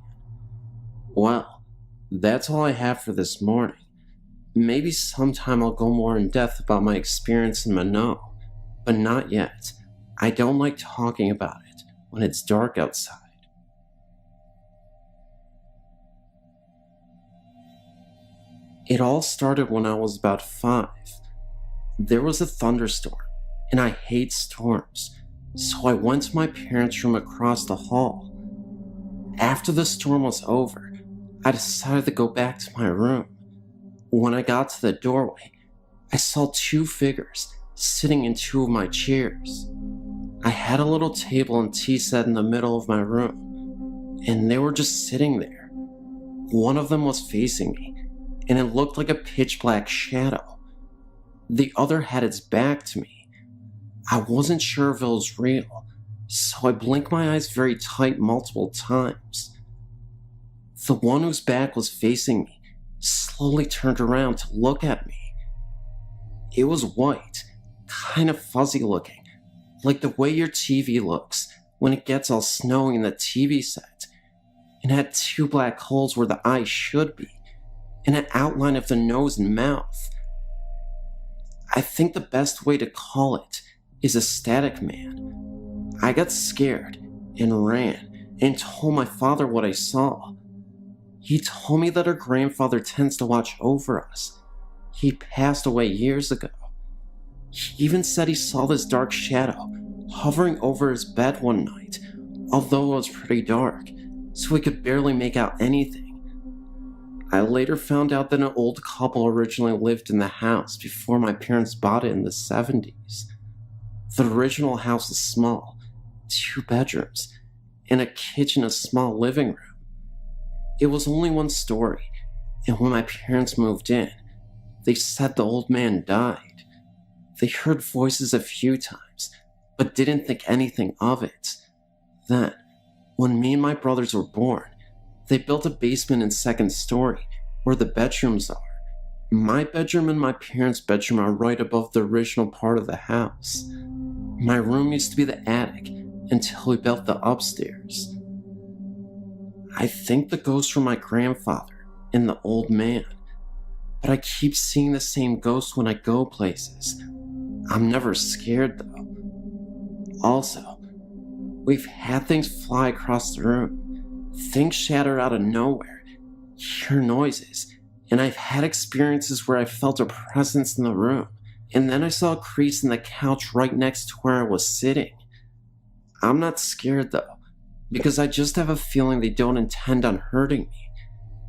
Well, that's all I have for this morning. Maybe sometime I'll go more in depth about my experience in Minot, but not yet. I don't like talking about it when it's dark outside. It all started when I was about 5. There was a thunderstorm, and I hate storms, so I went to my parents' room across the hall. After the storm was over, I decided to go back to my room. When I got to the doorway, I saw 2 figures sitting in 2 of my chairs. I had a little table and tea set in the middle of my room, and they were just sitting there. One of them was facing me, and it looked like a pitch black shadow. The other had its back to me. I wasn't sure if it was real, so I blinked my eyes very tight multiple times. The one whose back was facing me slowly turned around to look at me. It was white, kind of fuzzy looking, like the way your TV looks when it gets all snowy in the TV set, and had 2 black holes where the eyes should be, and an outline of the nose and mouth. I think the best way to call it is a static man. I got scared and ran and told my father what I saw. He told me that our grandfather tends to watch over us. He passed away years ago. He even said he saw this dark shadow hovering over his bed one night, although it was pretty dark, so we could barely make out anything. I later found out that an old couple originally lived in the house before my parents bought it in the 70s. The original house is small, 2 bedrooms, and a kitchen, a small living room. It was only 1 story, and when my parents moved in, they said the old man died. They heard voices a few times, but didn't think anything of it. Then, when me and my brothers were born, they built a basement and 2nd story where the bedrooms are. My bedroom and my parents' bedroom are right above the original part of the house. My room used to be the attic until we built the upstairs. I think the ghosts were my grandfather and the old man, but I keep seeing the same ghosts when I go places. I'm never scared though. Also, we've had things fly across the room. Things shatter out of nowhere, hear noises, and I've had experiences where I felt a presence in the room, and then I saw a crease in the couch right next to where I was sitting. I'm not scared though, because I just have a feeling they don't intend on hurting me.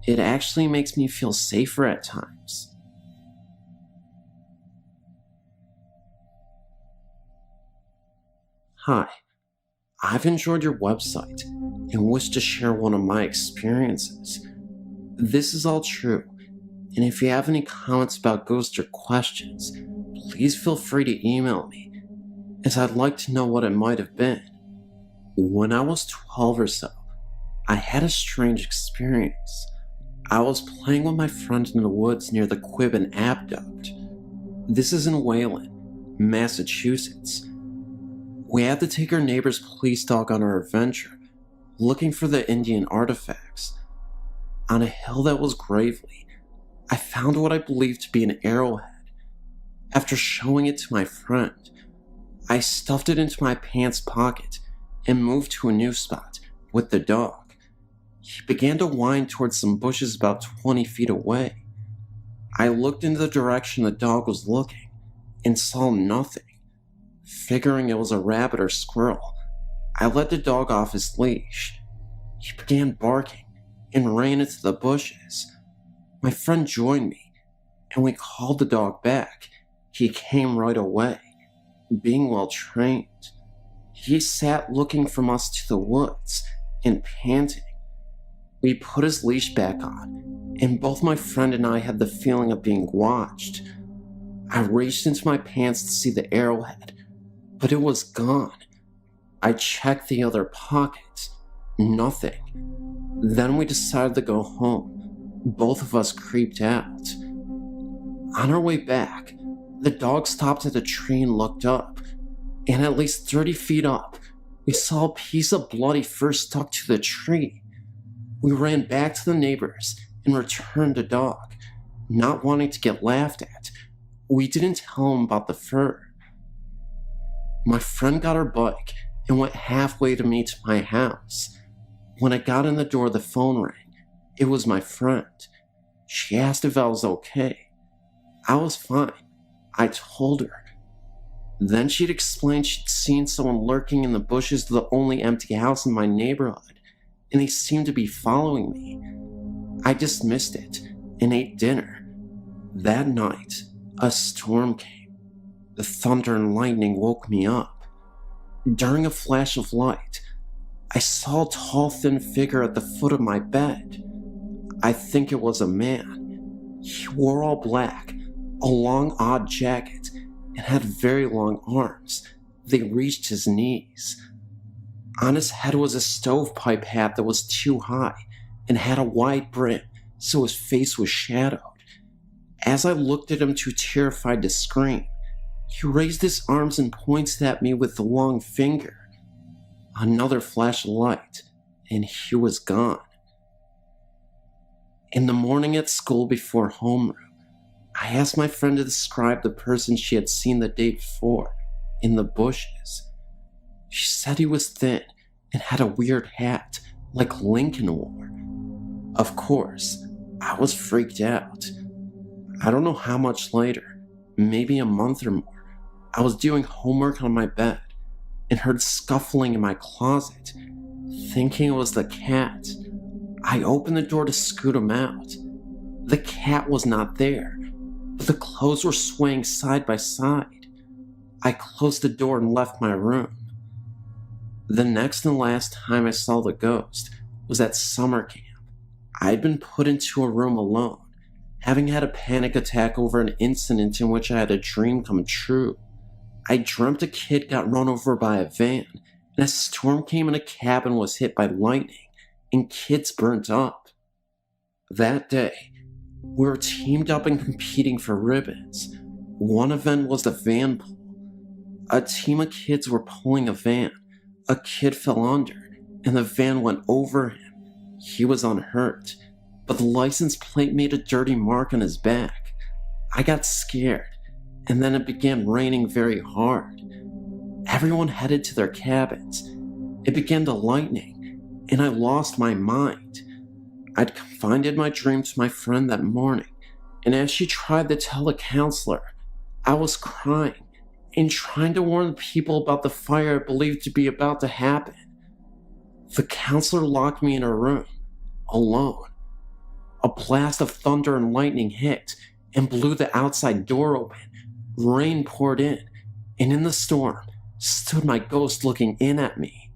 It actually makes me feel safer at times. Hi, I've enjoyed your website and wish to share one of my experiences. This is all true, and if you have any comments about ghosts or questions, please feel free to email me, as I'd like to know what it might have been. When I was 12 or so, I had a strange experience. I was playing with my friend in the woods near the Quibbin Aqueduct. This is in Wayland, Massachusetts. We had to take our neighbor's police dog on our adventure, looking for the Indian artifacts. On a hill that was gravelly, I found what I believed to be an arrowhead. After showing it to my friend, I stuffed it into my pants pocket and moved to a new spot with the dog. He began to wind towards some bushes about 20 feet away. I looked in the direction the dog was looking and saw nothing. Figuring it was a rabbit or squirrel, I let the dog off his leash. He began barking and ran into the bushes. My friend joined me, and we called the dog back. He came right away, being well trained. He sat looking from us to the woods and panting. We put his leash back on, and both my friend and I had the feeling of being watched. I reached into my pants to see the arrowhead, but it was gone. I checked the other pockets. Nothing. Then we decided to go home. Both of us creeped out. On our way back, the dog stopped at a tree and looked up, and at least 30 feet up, we saw a piece of bloody fur stuck to the tree. We ran back to the neighbors and returned the dog, not wanting to get laughed at. We didn't tell him about the fur. My friend got her bike and went halfway to me to my house. When I got in the door, the phone rang. It was my friend. She asked if I was okay. I was fine. I told her. Then she'd explained she'd seen someone lurking in the bushes of the only empty house in my neighborhood, and they seemed to be following me. I dismissed it and ate dinner. That night, a storm came. The thunder and lightning woke me up. During a flash of light, I saw a tall, thin figure at the foot of my bed. I think it was a man. He wore all black, a long, odd jacket, and had very long arms. They reached his knees. On his head was a stovepipe hat that was too high and had a wide brim, so his face was shadowed. As I looked at him, too terrified to scream, he raised his arms and pointed at me with the long finger. Another flash of light, and he was gone. In the morning at school before homeroom, I asked my friend to describe the person she had seen the day before in the bushes. She said he was thin and had a weird hat like Lincoln wore. Of course, I was freaked out. I don't know how much later, maybe a month or more, I was doing homework on my bed and heard scuffling in my closet. Thinking it was the cat, I opened the door to scoot him out. The cat was not there, but the clothes were swaying side by side. I closed the door and left my room. The next and last time I saw the ghost was at summer camp. I had been put into a room alone, having had a panic attack over an incident in which I had a dream come true. I dreamt a kid got run over by a van, and a storm came and a cabin was hit by lightning, and kids burnt up. That day, we were teamed up and competing for ribbons. One event was the van pull. A team of kids were pulling a van. A kid fell under, and the van went over him. He was unhurt, but the license plate made a dirty mark on his back. I got scared, and then it began raining very hard. Everyone headed to their cabins. It began to lightning, and I lost my mind. I'd confided my dream to my friend that morning, and as she tried to tell the counselor, I was crying and trying to warn the people about the fire I believed to be about to happen. The counselor locked me in her room, alone. A blast of thunder and lightning hit and blew the outside door open. Rain poured in, and in the storm stood my ghost looking in at me.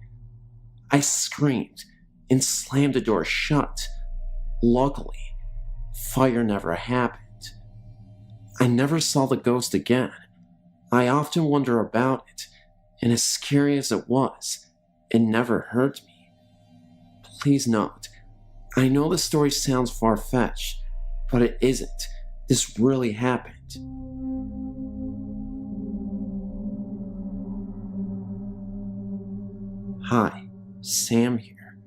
I screamed and slammed the door shut. Luckily, fire never happened. I never saw the ghost again. I often wonder about it, and as scary as it was, it never hurt me. Please note, I know the story sounds far-fetched, but it isn't. This really happened. Hi, Sam here.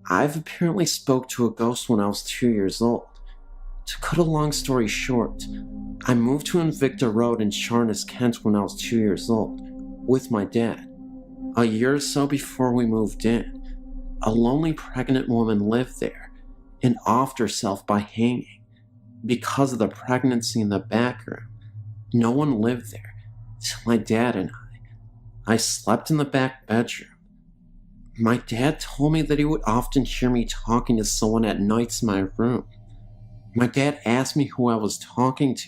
I've apparently spoke to a ghost when I was 2 years old. To cut a long story short, I moved to Invicta Road in Charnes, Kent when I was 2 years old, with my dad. A year or so before we moved in, a lonely pregnant woman lived there and offed herself by hanging. Because of the pregnancy in the back room, no one lived there till my dad and I slept in the back bedroom. My dad told me that he would often hear me talking to someone at nights in my room. My dad asked me who I was talking to.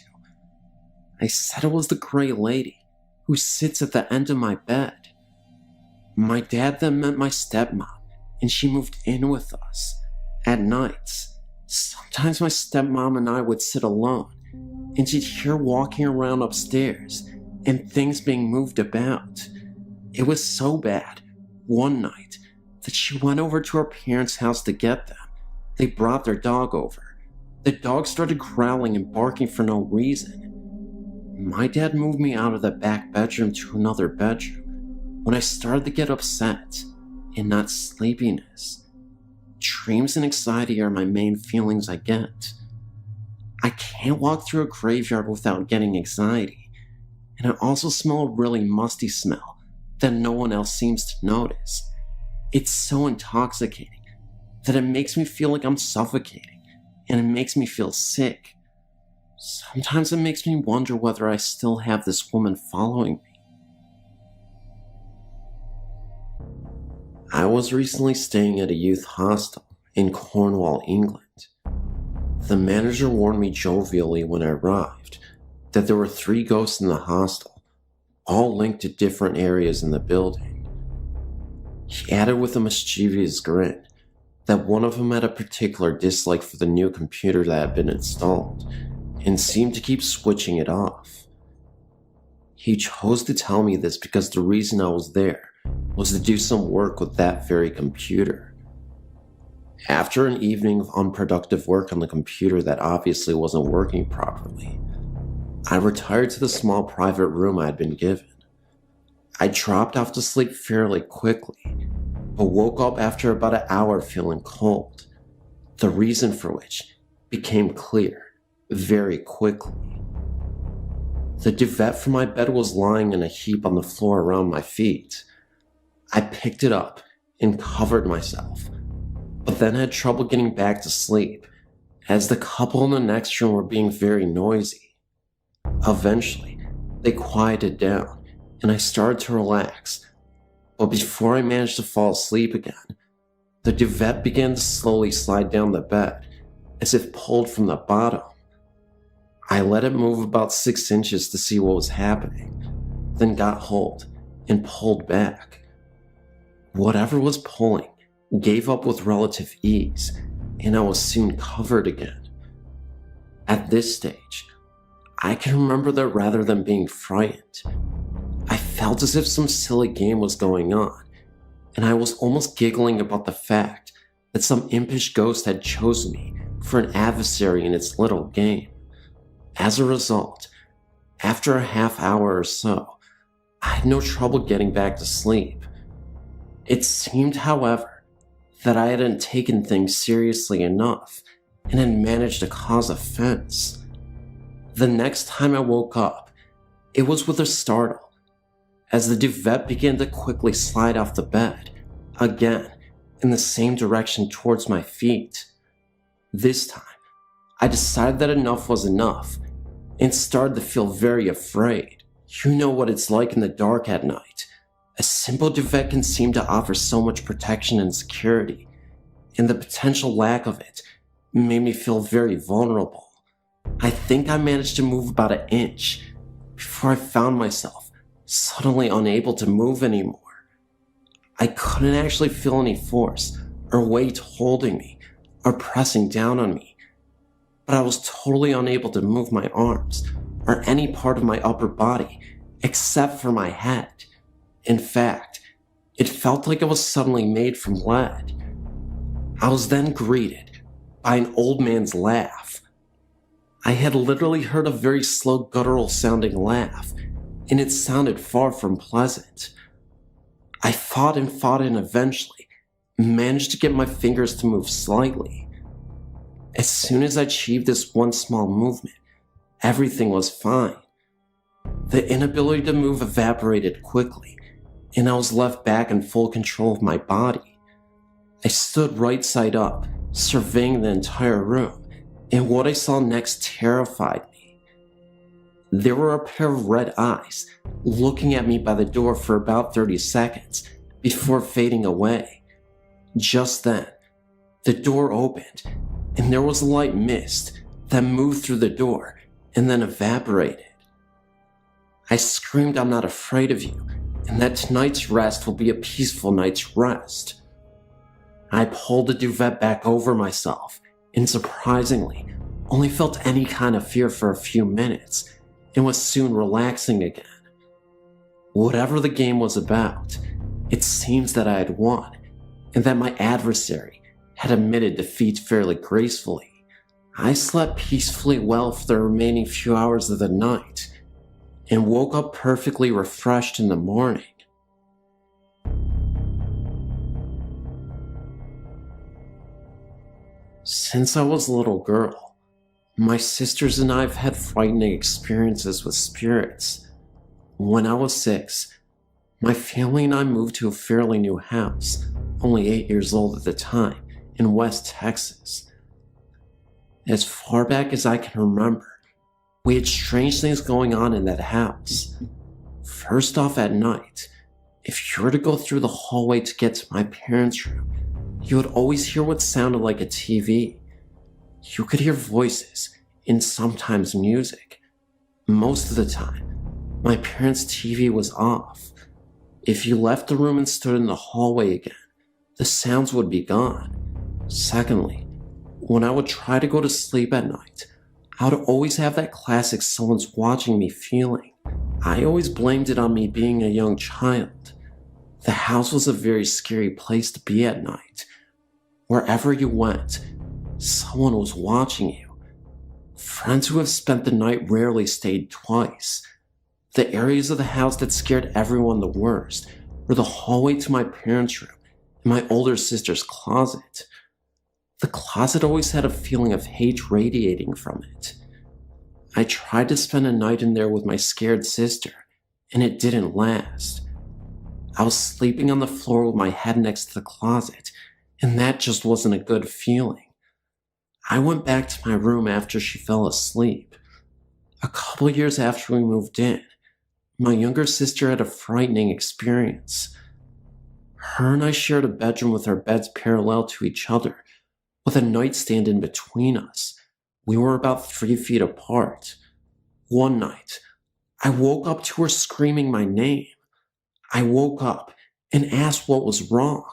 I said it was the gray lady who sits at the end of my bed. My dad then met my stepmom, and she moved in with us. At nights, sometimes my stepmom and I would sit alone, and she'd hear walking around upstairs and things being moved about. It was so bad, one night, that she went over to her parents' house to get them. They brought their dog over. The dog started growling and barking for no reason. My dad moved me out of the back bedroom to another bedroom when I started to get upset, and not sleepiness. Dreams and anxiety are my main feelings I get. I can't walk through a graveyard without getting anxiety, and I also smell a really musty smell that no one else seems to notice. It's so intoxicating that it makes me feel like I'm suffocating, and it makes me feel sick. Sometimes it makes me wonder whether I still have this woman following me. I was recently staying at a youth hostel in Cornwall, England. The manager warned me jovially when I arrived that there were 3 ghosts in the hostel, all linked to different areas in the building. He added with a mischievous grin that one of them had a particular dislike for the new computer that had been installed and seemed to keep switching it off. He chose to tell me this because the reason I was there was to do some work with that very computer. After an evening of unproductive work on the computer that obviously wasn't working properly, I retired to the small private room I had been given. I dropped off to sleep fairly quickly, but woke up after about an hour feeling cold, the reason for which became clear very quickly. The duvet from my bed was lying in a heap on the floor around my feet. I picked it up and covered myself, but then had trouble getting back to sleep as the couple in the next room were being very noisy. Eventually, they quieted down and I started to relax, but before I managed to fall asleep again, the duvet began to slowly slide down the bed as if pulled from the bottom. I let it move about 6 inches to see what was happening, then got hold and pulled back. Whatever was pulling gave up with relative ease, and I was soon covered again. At this stage, I can remember that rather than being frightened, I felt as if some silly game was going on, and I was almost giggling about the fact that some impish ghost had chosen me for an adversary in its little game. As a result, after a half hour or so, I had no trouble getting back to sleep. It seemed, however, that I hadn't taken things seriously enough and had managed to cause offense. The next time I woke up, it was with a startle, as the duvet began to quickly slide off the bed, again, in the same direction towards my feet. This time, I decided that enough was enough and started to feel very afraid. You know what it's like in the dark at night. A simple duvet can seem to offer so much protection and security, and the potential lack of it made me feel very vulnerable. I think I managed to move about an inch before I found myself suddenly unable to move anymore. I couldn't actually feel any force or weight holding me or pressing down on me, but I was totally unable to move my arms or any part of my upper body except for my head. In fact, it felt like I was suddenly made from lead. I was then greeted by an old man's laugh. I had literally heard a very slow guttural sounding laugh, and it sounded far from pleasant. I fought and eventually managed to get my fingers to move slightly. As soon as I achieved this one small movement, everything was fine. The inability to move evaporated quickly, and I was left back in full control of my body. I stood right side up, surveying the entire room, and what I saw next terrified me. There were a pair of red eyes looking at me by the door for about 30 seconds before fading away. Just then, the door opened, and there was a light mist that moved through the door and then evaporated. I screamed, "I'm not afraid of you, and that tonight's rest will be a peaceful night's rest." I pulled the duvet back over myself, and surprisingly, only felt any kind of fear for a few minutes and was soon relaxing again. Whatever the game was about, it seems that I had won, and that my adversary had admitted defeat fairly gracefully. I slept peacefully well for the remaining few hours of the night, and woke up perfectly refreshed in the morning. Since I was a little girl, my sisters and I have had frightening experiences with spirits. When I was 6, my family and I moved to a fairly new house, only 8 years old at the time, in West Texas. As far back as I can remember, we had strange things going on in that house. First off, at night, if you were to go through the hallway to get to my parents' room, you would always hear what sounded like a TV. You could hear voices and sometimes music. Most of the time, my parents' TV was off. If you left the room and stood in the hallway again, the sounds would be gone. Secondly, when I would try to go to sleep at night, I would always have that classic someone's watching me feeling. I always blamed it on me being a young child. The house was a very scary place to be at night. Wherever you went, someone was watching you. Friends who have spent the night rarely stayed twice. The areas of the house that scared everyone the worst were the hallway to my parents' room and my older sister's closet. The closet always had a feeling of hate radiating from it. I tried to spend a night in there with my scared sister, and it didn't last. I was sleeping on the floor with my head next to the closet, and that just wasn't a good feeling. I went back to my room after she fell asleep. A couple years after we moved in, my younger sister had a frightening experience. Her and I shared a bedroom with our beds parallel to each other, with a nightstand in between us. We were about 3 feet apart. One night, I woke up to her screaming my name. I woke up and asked what was wrong.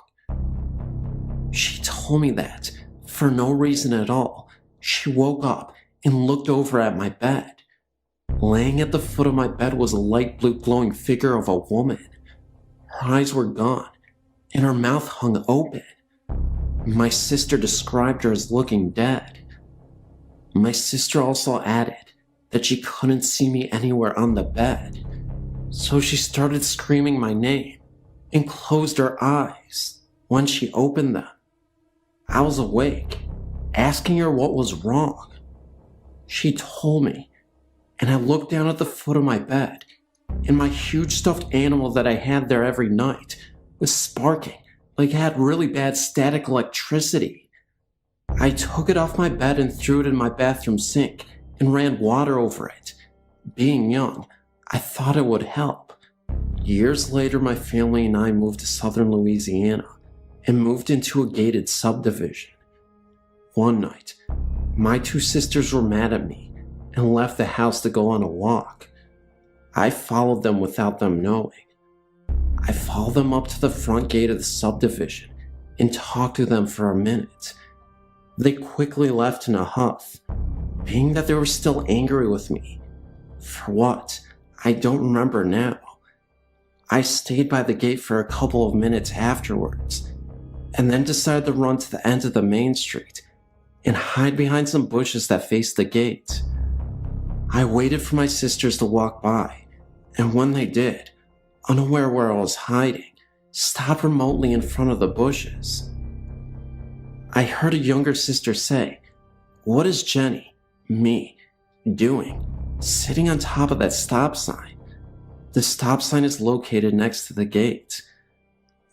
She told me that, for no reason at all, she woke up and looked over at my bed. Laying at the foot of my bed was a light blue glowing figure of a woman. Her eyes were gone, and her mouth hung open. My sister described her as looking dead. My sister also added that she couldn't see me anywhere on the bed, so she started screaming my name and closed her eyes. When she opened them, I was awake, asking her what was wrong. She told me, and I looked down at the foot of my bed, and my huge stuffed animal that I had there every night was sparking like it had really bad static electricity. I took it off my bed and threw it in my bathroom sink and ran water over it. Being young, I thought it would help. Years later, my family and I moved to southern Louisiana and moved into a gated subdivision. One night, my 2 sisters were mad at me and left the house to go on a walk. I followed them without them knowing. I followed them up to the front gate of the subdivision and talked to them for a minute. They quickly left in a huff, being that they were still angry with me. For what? I don't remember now. I stayed by the gate for a couple of minutes afterwards, and then decided to run to the end of the main street and hide behind some bushes that faced the gate. I waited for my sisters to walk by, and when they did, unaware where I was hiding, stopped remotely in front of the bushes. I heard a younger sister say, "What is Jenny, me, doing, sitting on top of that stop sign? The stop sign is located next to the gate."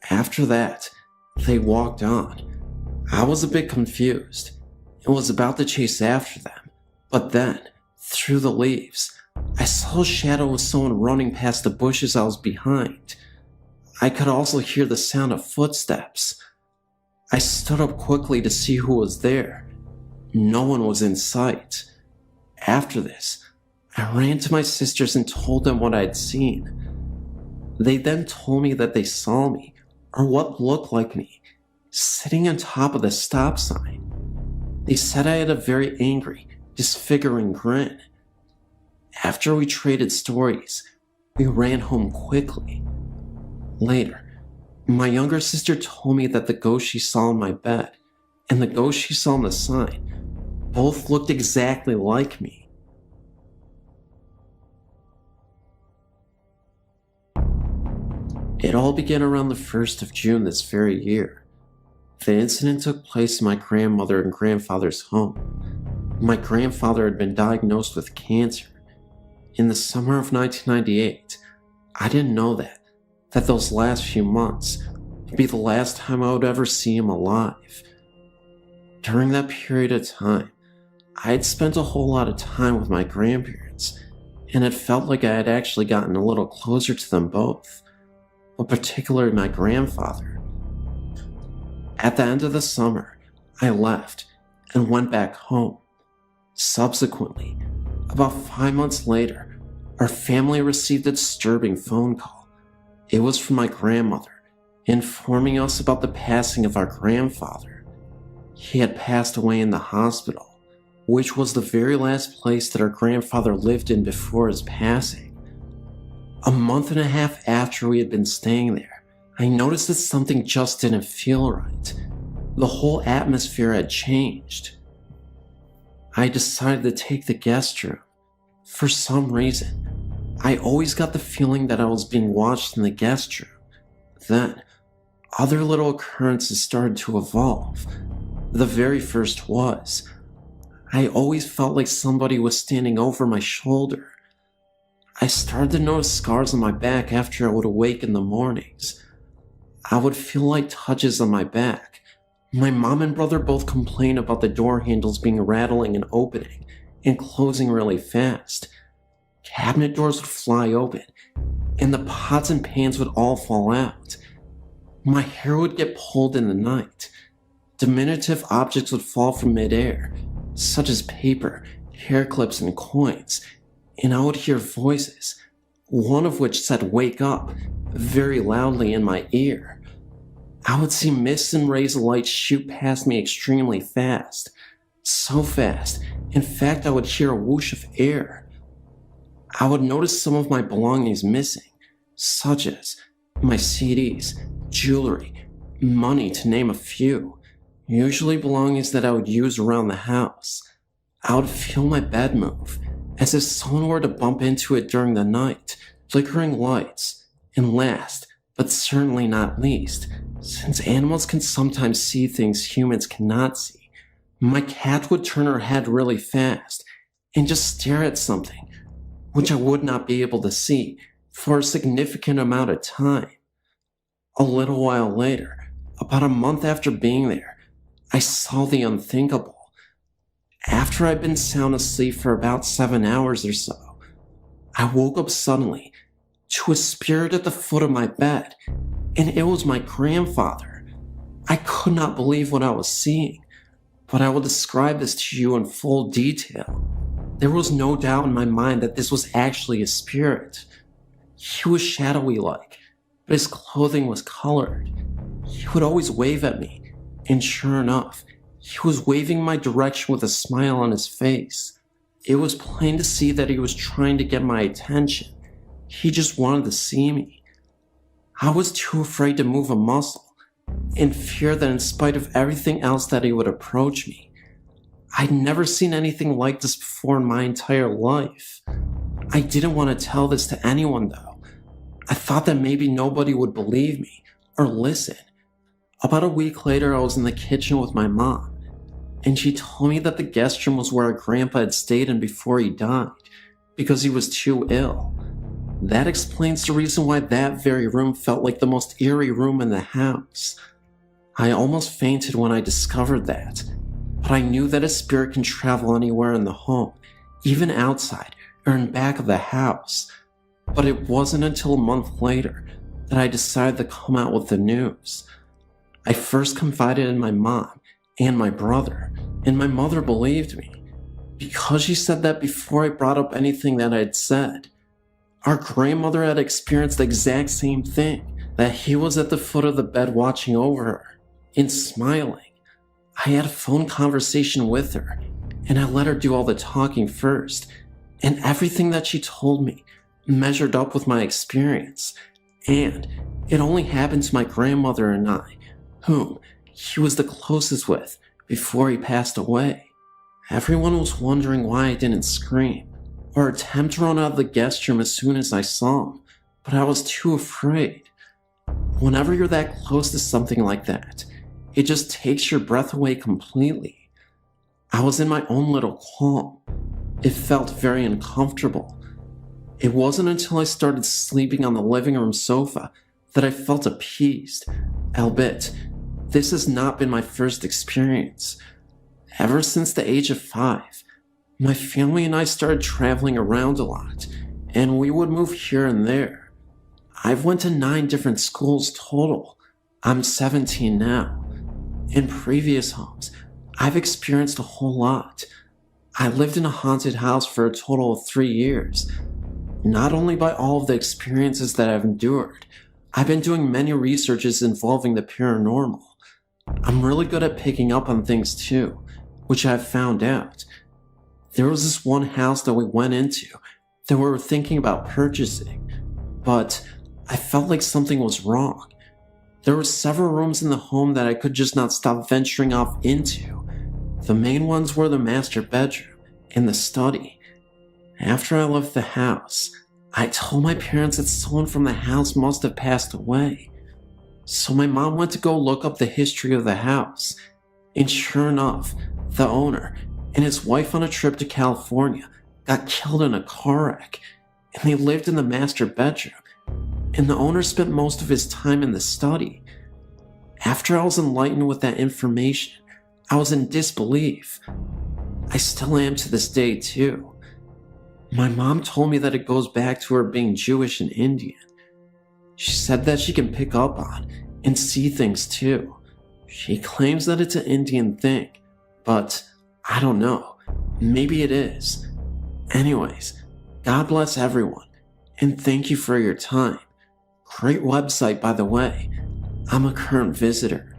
After that, they walked on. I was a bit confused and was about to chase after them, but then, through the leaves, I saw a shadow of someone running past the bushes I was behind. I could also hear the sound of footsteps. I stood up quickly to see who was there. No one was in sight. After this, I ran to my sisters and told them what I had seen. They then told me that they saw me, or what looked like me, sitting on top of the stop sign. They said I had a very angry, disfiguring grin. After we traded stories, we ran home quickly. Later, my younger sister told me that the ghost she saw in my bed and the ghost she saw on the sign both looked exactly like me. It all began around the 1st of June this very year. The incident took place in my grandmother and grandfather's home. My grandfather had been diagnosed with cancer. In the summer of 1998, I didn't know that those last few months would be the last time I would ever see him alive. During that period of time, I had spent a whole lot of time with my grandparents, and it felt like I had actually gotten a little closer to them both, but particularly my grandfather. At the end of the summer, I left and went back home. Subsequently, about 5 months later, our family received a disturbing phone call. It was from my grandmother, informing us about the passing of our grandfather. He had passed away in the hospital, which was the very last place that our grandfather lived in before his passing. A month and a half after we had been staying there, I noticed that something just didn't feel right. The whole atmosphere had changed. I decided to take the guest room. For some reason, I always got the feeling that I was being watched in the guest room. Then, other little occurrences started to evolve. The very first was, I always felt like somebody was standing over my shoulder. I started to notice scars on my back after I would awake in the mornings. I would feel like touches on my back. My mom and brother both complained about the door handles being rattling and opening and closing really fast. Cabinet doors would fly open, and the pots and pans would all fall out. My hair would get pulled in the night. Diminutive objects would fall from midair, such as paper, hair clips, and coins, and I would hear voices, one of which said, "Wake up," very loudly in my ear. I would see mists and rays of light shoot past me extremely fast. So fast, in fact, I would hear a whoosh of air. I would notice some of my belongings missing, such as my CDs, jewelry, money, to name a few, usually belongings that I would use around the house. I would feel my bed move, as if someone were to bump into it during the night, flickering lights, and last, but certainly not least, since animals can sometimes see things humans cannot see, my cat would turn her head really fast and just stare at something, which I would not be able to see for a significant amount of time. A little while later, about a month after being there, I saw the unthinkable. After I'd been sound asleep for about 7 hours or so, I woke up suddenly to a spirit at the foot of my bed, and it was my grandfather. I could not believe what I was seeing, but I will describe this to you in full detail. There was no doubt in my mind that this was actually a spirit. He was shadowy like, but his clothing was colored. He would always wave at me, and sure enough, he was waving my direction with a smile on his face. It was plain to see that he was trying to get my attention. He just wanted to see me. I was too afraid to move a muscle, in fear that in spite of everything else that he would approach me. I'd never seen anything like this before in my entire life. I didn't want to tell this to anyone though. I thought that maybe nobody would believe me or listen. About a week later, I was in the kitchen with my mom, and she told me that the guest room was where our grandpa had stayed in before he died, because he was too ill. That explains the reason why that very room felt like the most eerie room in the house. I almost fainted when I discovered that, but I knew that a spirit can travel anywhere in the home, even outside or in back of the house. But it wasn't until a month later that I decided to come out with the news. I first confided in my mom and my brother, and my mother believed me, because she said that before I brought up anything that I'd said. Our grandmother had experienced the exact same thing, that he was at the foot of the bed watching over her and smiling. I had a phone conversation with her, and I let her do all the talking first, and everything that she told me measured up with my experience, and it only happened to my grandmother and I, whom he was the closest with before he passed away. Everyone was wondering why I didn't scream or attempt to run out of the guest room as soon as I saw him, but I was too afraid. Whenever you're that close to something like that, it just takes your breath away completely. I was in my own little calm. It felt very uncomfortable. It wasn't until I started sleeping on the living room sofa that I felt appeased, albeit this has not been my first experience. Ever since the age of 5, my family and I started traveling around a lot, and we would move here and there. I've went to 9 different schools total. I'm 17 now. In previous homes, I've experienced a whole lot. I lived in a haunted house for a total of 3 years. Not only by all of the experiences that I've endured, I've been doing many researches involving the paranormal. I'm really good at picking up on things too, which I've found out. There was this one house that we went into that we were thinking about purchasing, but I felt like something was wrong. There were several rooms in the home that I could just not stop venturing off into. The main ones were the master bedroom and the study. After I left the house, I told my parents that someone from the house must have passed away. So my mom went to go look up the history of the house, and sure enough, the owner and his wife on a trip to California got killed in a car wreck, and they lived in the master bedroom, and the owner spent most of his time in the study. After I was enlightened with that information, I was in disbelief. I still am to this day too. My mom told me that it goes back to her being Jewish and Indian. She said that she can pick up on and see things too. She claims that it's an Indian thing, but I don't know. Maybe it is. Anyways, God bless everyone, and thank you for your time. Great website, by the way. I'm a current visitor.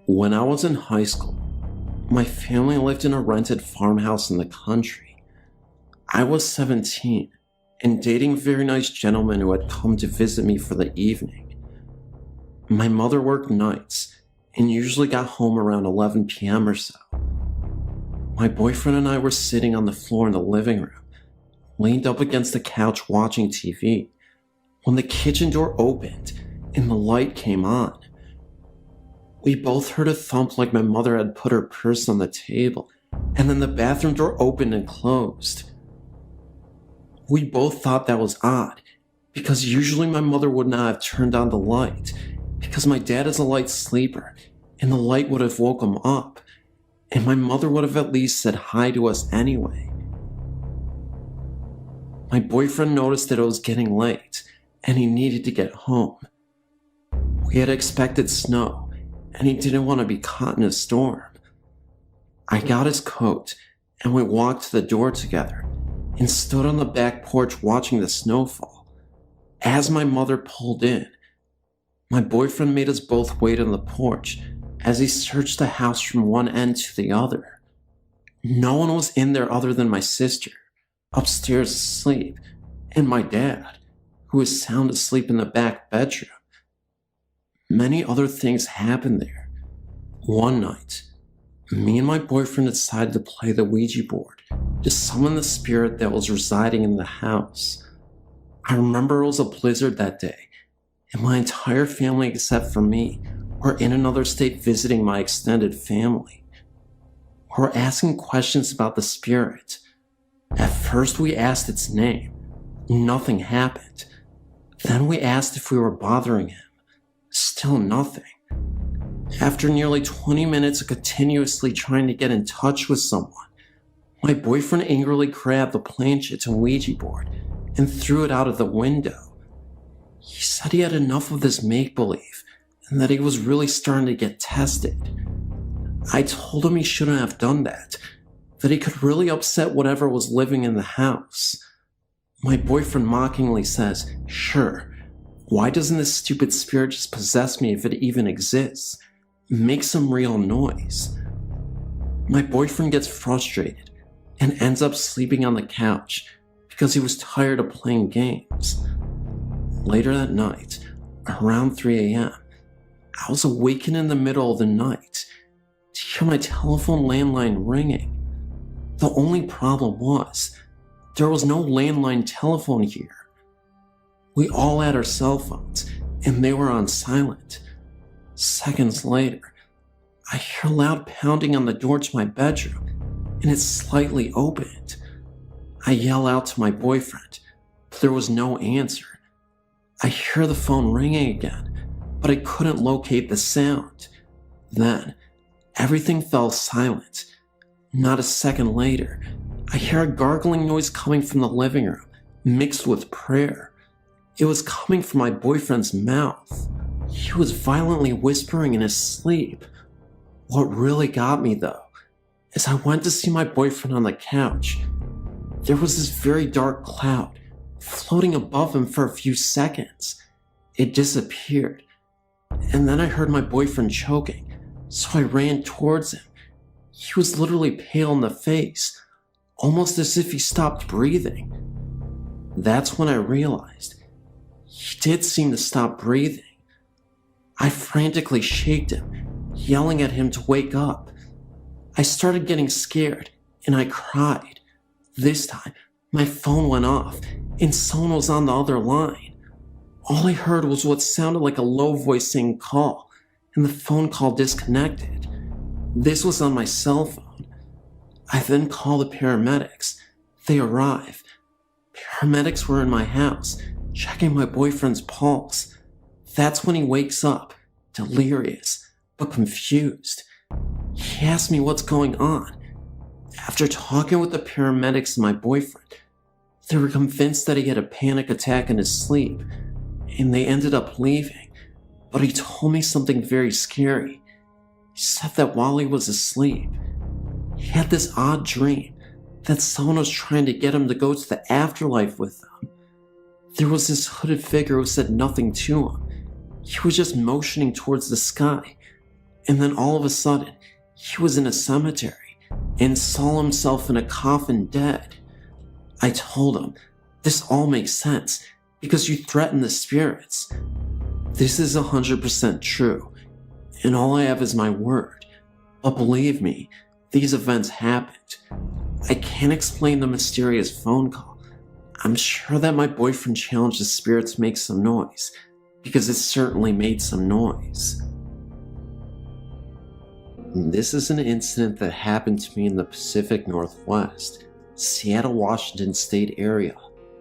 When I was in high school, my family lived in a rented farmhouse in the country. I was 17 and dating a very nice gentleman who had come to visit me for the evening. My mother worked nights and usually got home around 11 p.m. or so. My boyfriend and I were sitting on the floor in the living room, leaned up against the couch watching TV, when the kitchen door opened and the light came on. We both heard a thump like my mother had put her purse on the table, and then the bathroom door opened and closed. We both thought that was odd, because usually my mother would not have turned on the light, because my dad is a light sleeper, and the light would have woke him up, and my mother would have at least said hi to us anyway. My boyfriend noticed that it was getting late, and he needed to get home. We had expected snow, and he didn't want to be caught in a storm. I got his coat, and we walked to the door together, and stood on the back porch watching the snowfall. As my mother pulled in, my boyfriend made us both wait on the porch as he searched the house from one end to the other. No one was in there other than my sister, upstairs asleep, and my dad, who was sound asleep in the back bedroom. Many other things happened there. One night, me and my boyfriend decided to play the Ouija board to summon the spirit that was residing in the house. I remember it was a blizzard that day, and my entire family except for me were in another state visiting my extended family. We were asking questions about the spirit. At first we asked its name. Nothing happened. Then we asked if we were bothering him. Still nothing. After nearly 20 minutes of continuously trying to get in touch with someone, my boyfriend angrily grabbed the planchette and Ouija board and threw it out of the window. He said he had enough of this make-believe and that he was really starting to get tested. I told him he shouldn't have done that he could really upset whatever was living in the house. My boyfriend mockingly says, "Sure, why doesn't this stupid spirit just possess me if it even exists? make some real noise. My boyfriend gets frustrated and ends up sleeping on the couch because he was tired of playing games. Later that night, around 3 a.m., I was awakened in the middle of the night to hear my telephone landline ringing. The only problem was, there was no landline telephone here. We all had our cell phones, and they were on silent. Seconds later, I hear loud pounding on the door to my bedroom, and it's slightly opened. I yell out to my boyfriend, but there was no answer. I hear the phone ringing again, but I couldn't locate the sound. Then, everything fell silent. Not a second later, I hear a gargling noise coming from the living room, mixed with prayer. It was coming from my boyfriend's mouth. He was violently whispering in his sleep. What really got me, though, is I went to see my boyfriend on the couch. There was this very dark cloud floating above him for a few seconds. It disappeared, and then I heard my boyfriend choking, so I ran towards him. He was literally pale in the face, almost as if he stopped breathing. That's when I realized he did seem to stop breathing. I frantically shaked him, yelling at him to wake up. I started getting scared, and I cried. This time, my phone went off, and someone was on the other line. All I heard was what sounded like a low voice saying call, and the phone call disconnected. This was on my cell phone. I then called the paramedics. They arrive. Paramedics were in my house, checking my boyfriend's pulse. That's when he wakes up, delirious, but confused. He asked me what's going on. After talking with the paramedics and my boyfriend, they were convinced that he had a panic attack in his sleep, and they ended up leaving. But he told me something very scary. He said that while he was asleep, he had this odd dream that someone was trying to get him to go to the afterlife with them. There was this hooded figure who said nothing to him. He was just motioning towards the sky, and then all of a sudden, he was in a cemetery and saw himself in a coffin dead. I told him, this all makes sense because you threaten the spirits. This is 100% true, and all I have is my word. But believe me, these events happened. I can't explain the mysterious phone call. I'm sure that my boyfriend challenged the spirit to make some noise, because it certainly made some noise. This is an incident that happened to me in the Pacific Northwest, Seattle, Washington state area,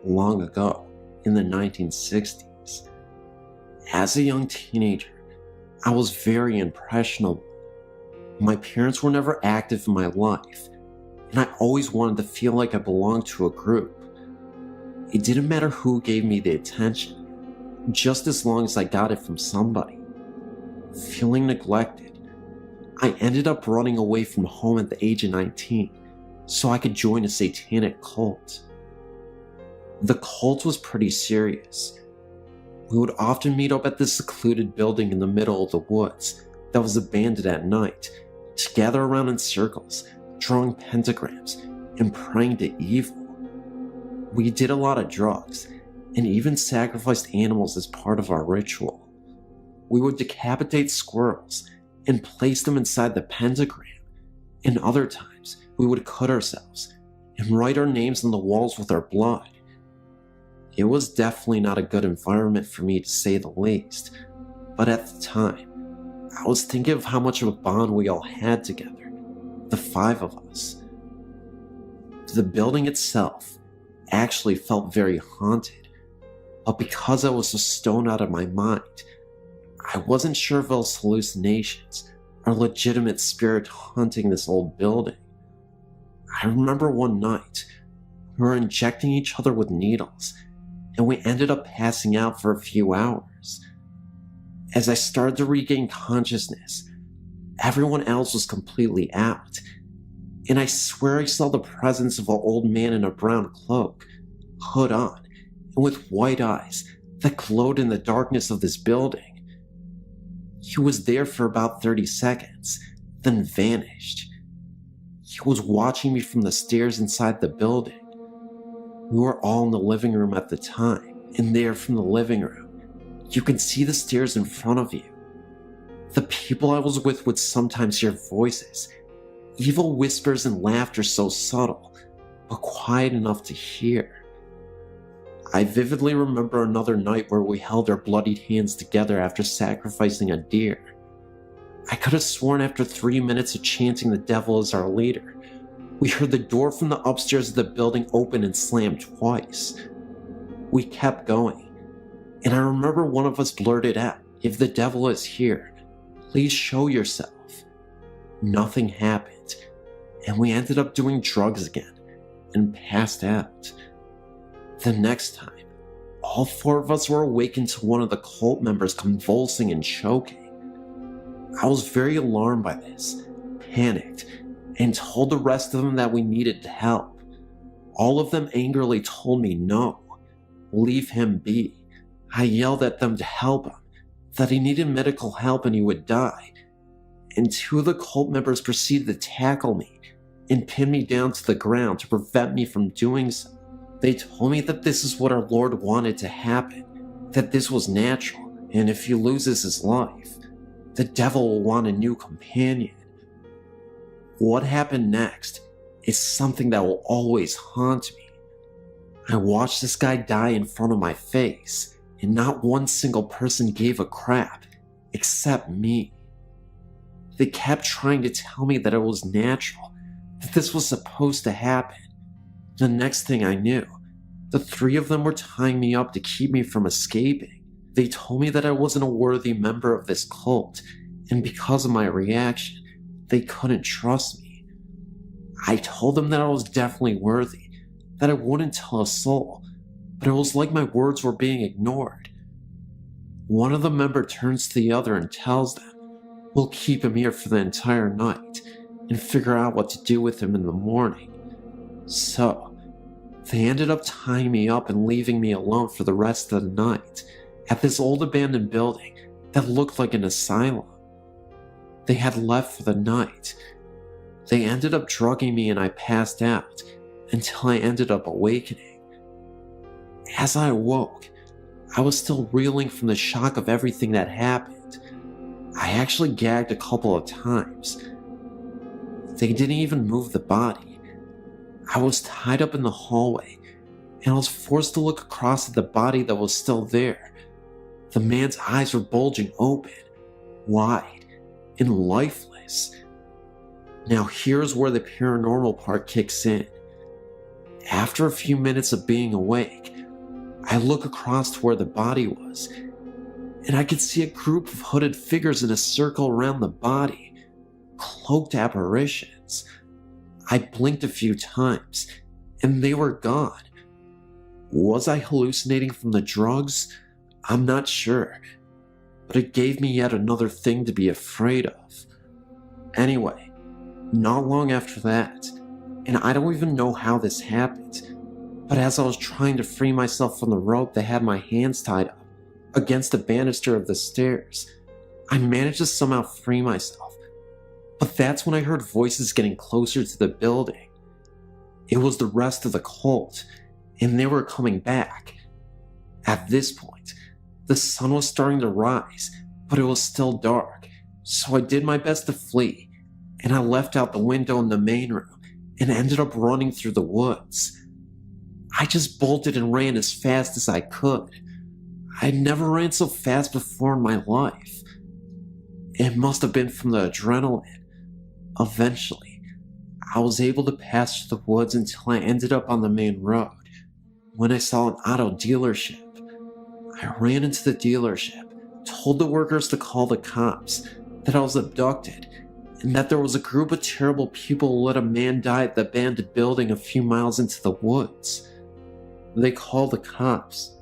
long ago, in the 1960s. As a young teenager, I was very impressionable. My parents were never active in my life, and I always wanted to feel like I belonged to a group. It didn't matter who gave me the attention, just as long as I got it from somebody. Feeling neglected, I ended up running away from home at the age of 19 so I could join a satanic cult. The cult was pretty serious. We would often meet up at this secluded building in the middle of the woods that was abandoned at night to gather around in circles, drawing pentagrams and praying to evil. We did a lot of drugs and even sacrificed animals as part of our ritual. We would decapitate squirrels and place them inside the pentagram, and other times we would cut ourselves and write our names on the walls with our blood. It was definitely not a good environment for me, to say the least, but at the time, I was thinking of how much of a bond we all had together, the 5 of us. The building itself actually felt very haunted, but because I was so stoned out of my mind, I wasn't sure if it was hallucinations or legitimate spirit haunting this old building. I remember one night, we were injecting each other with needles, and we ended up passing out for a few hours. As I started to regain consciousness, everyone else was completely out, and I swear I saw the presence of an old man in a brown cloak, hood on, and with white eyes that glowed in the darkness of this building. He was there for about 30 seconds, then vanished. He was watching me from the stairs inside the building. We were all in the living room at the time, and there from the living room, you can see the stairs in front of you. The people I was with would sometimes hear voices, evil whispers and laughter so subtle, but quiet enough to hear. I vividly remember another night where we held our bloodied hands together after sacrificing a deer. I could have sworn after 3 minutes of chanting the devil as our leader, we heard the door from the upstairs of the building open and slam twice. We kept going, and I remember one of us blurted out, "If the devil is here, please show yourself." Nothing happened, and we ended up doing drugs again and passed out. The next time, all 4 of us were awakened to one of the cult members convulsing and choking. I was very alarmed by this, panicked, and told the rest of them that we needed help. All of them angrily told me no, leave him be. I yelled at them to help him, that he needed medical help and he would die. And 2 of the cult members proceeded to tackle me and pin me down to the ground to prevent me from doing so. They told me that this is what our Lord wanted to happen, that this was natural, and if he loses his life, the devil will want a new companion. What happened next is something that will always haunt me. I watched this guy die in front of my face, and not one single person gave a crap, except me. They kept trying to tell me that it was natural, that this was supposed to happen. The next thing I knew, the 3 of them were tying me up to keep me from escaping. They told me that I wasn't a worthy member of this cult, and because of my reaction, they couldn't trust me. I told them that I was definitely worthy, that I wouldn't tell a soul, but it was like my words were being ignored. One of the members turns to the other and tells them, "We'll keep him here for the entire night and figure out what to do with him in the morning." So, they ended up tying me up and leaving me alone for the rest of the night at this old abandoned building that looked like an asylum. They had left for the night. They ended up drugging me and I passed out until I ended up awakening. As I awoke, I was still reeling from the shock of everything that happened. I actually gagged a couple of times. They didn't even move the body. I was tied up in the hallway, and I was forced to look across at the body that was still there. The man's eyes were bulging open, wide, and lifeless. Now here's where the paranormal part kicks in. After a few minutes of being awake, I look across to where the body was, and I could see a group of hooded figures in a circle around the body, cloaked apparitions. I blinked a few times, and they were gone. Was I hallucinating from the drugs? I'm not sure, but it gave me yet another thing to be afraid of. Anyway, not long after that, and I don't even know how this happened, but as I was trying to free myself from the rope that had my hands tied up against the banister of the stairs, I managed to somehow free myself. But that's when I heard voices getting closer to the building. It was the rest of the cult, and they were coming back. At this point, the sun was starting to rise, but it was still dark, so I did my best to flee, and I left out the window in the main room and ended up running through the woods. I just bolted and ran as fast as I could. I'd never ran so fast before in my life. It must have been from the adrenaline. Eventually, I was able to pass through the woods until I ended up on the main road. When I saw an auto dealership, I ran into the dealership, told the workers to call the cops, that I was abducted, and that there was a group of terrible people who let a man die at the abandoned building a few miles into the woods. They called the cops,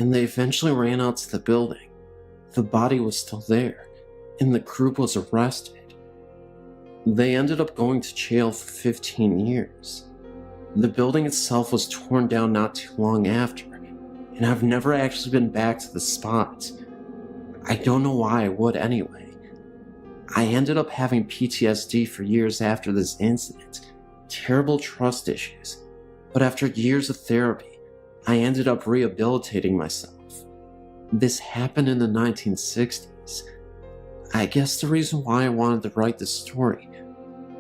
and they eventually ran out to the building. The body was still there, and the group was arrested. They ended up going to jail for 15 years. The building itself was torn down not too long after, and I've never actually been back to the spot. I don't know why I would anyway. I ended up having PTSD for years after this incident, terrible trust issues, but after years of therapy, I ended up rehabilitating myself. This happened in the 1960s. I guess the reason why I wanted to write this story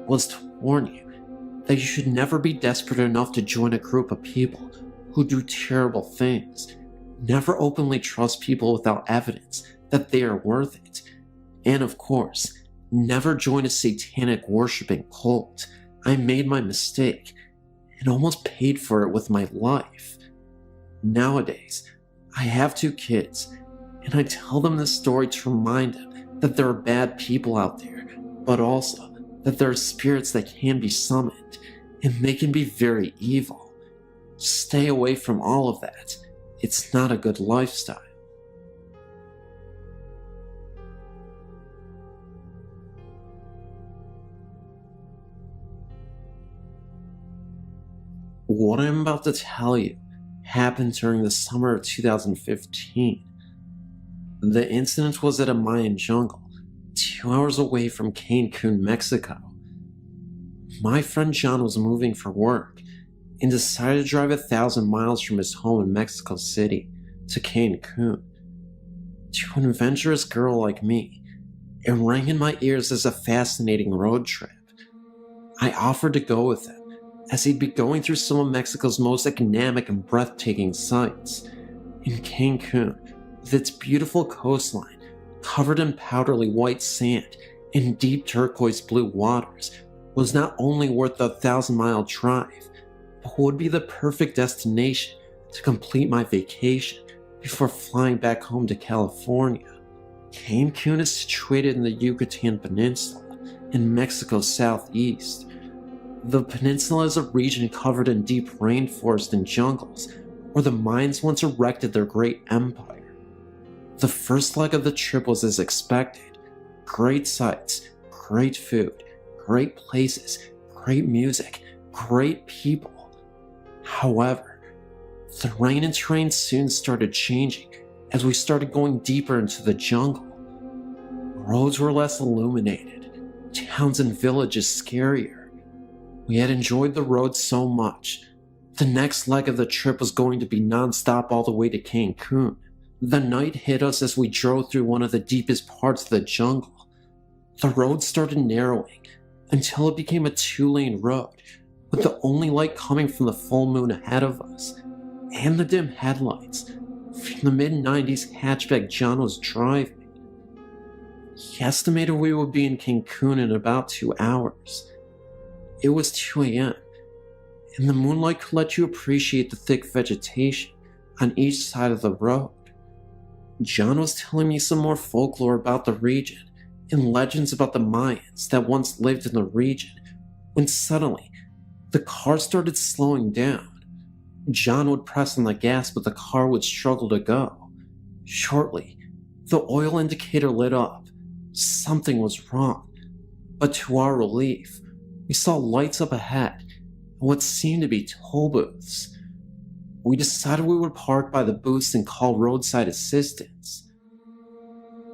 was to warn you that you should never be desperate enough to join a group of people who do terrible things. Never openly trust people without evidence that they are worth it. And of course, never join a satanic worshipping cult. I made my mistake and almost paid for it with my life. Nowadays, I have 2 kids, and I tell them this story to remind them that there are bad people out there, but also that there are spirits that can be summoned, and they can be very evil. Stay away from all of that. It's not a good lifestyle. What I'm about to tell you happened during the summer of 2015. The incident was at a Mayan jungle, 2 hours away from Cancun, Mexico. My friend John was moving for work and decided to drive 1,000 miles from his home in Mexico City to Cancun. To an adventurous girl like me, it rang in my ears as a fascinating road trip. I offered to go with him, as he'd be going through some of Mexico's most dynamic and breathtaking sights. In Cancun, with its beautiful coastline, covered in powdery white sand and deep turquoise blue waters, was not only worth the 1,000-mile drive, but would be the perfect destination to complete my vacation before flying back home to California. Cancun is situated in the Yucatan Peninsula in Mexico's southeast. The peninsula is a region covered in deep rainforest and jungles, where the Mayans once erected their great empire. The first leg of the trip was as expected. Great sights, great food, great places, great music, great people. However, the rain and terrain soon started changing as we started going deeper into the jungle. Roads were less illuminated, towns and villages scarier. We had enjoyed the road so much. The next leg of the trip was going to be non-stop all the way to Cancun. The night hit us as we drove through one of the deepest parts of the jungle. The road started narrowing until it became a 2-lane road, with the only light coming from the full moon ahead of us, and the dim headlights from the mid-90s hatchback John was driving. He estimated we would be in Cancun in about 2 hours. It was 2 a.m., and the moonlight could let you appreciate the thick vegetation on each side of the road. John was telling me some more folklore about the region and legends about the Mayans that once lived in the region, when suddenly, the car started slowing down. John would press on the gas, but the car would struggle to go. Shortly, the oil indicator lit up. Something was wrong, but to our relief, we saw lights up ahead and what seemed to be toll booths. We decided we would park by the booths and call roadside assistance.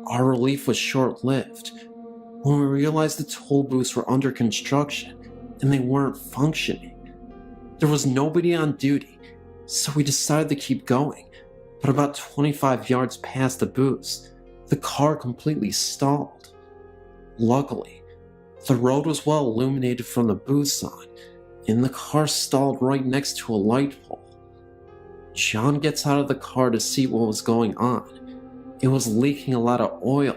Our relief was short-lived when we realized the toll booths were under construction and they weren't functioning. There was nobody on duty, so we decided to keep going, but about 25 yards past the booths, the car completely stalled. Luckily, the road was well illuminated from the booths on, and the car stalled right next to a light pole. John gets out of the car to see what was going on. It was leaking a lot of oil.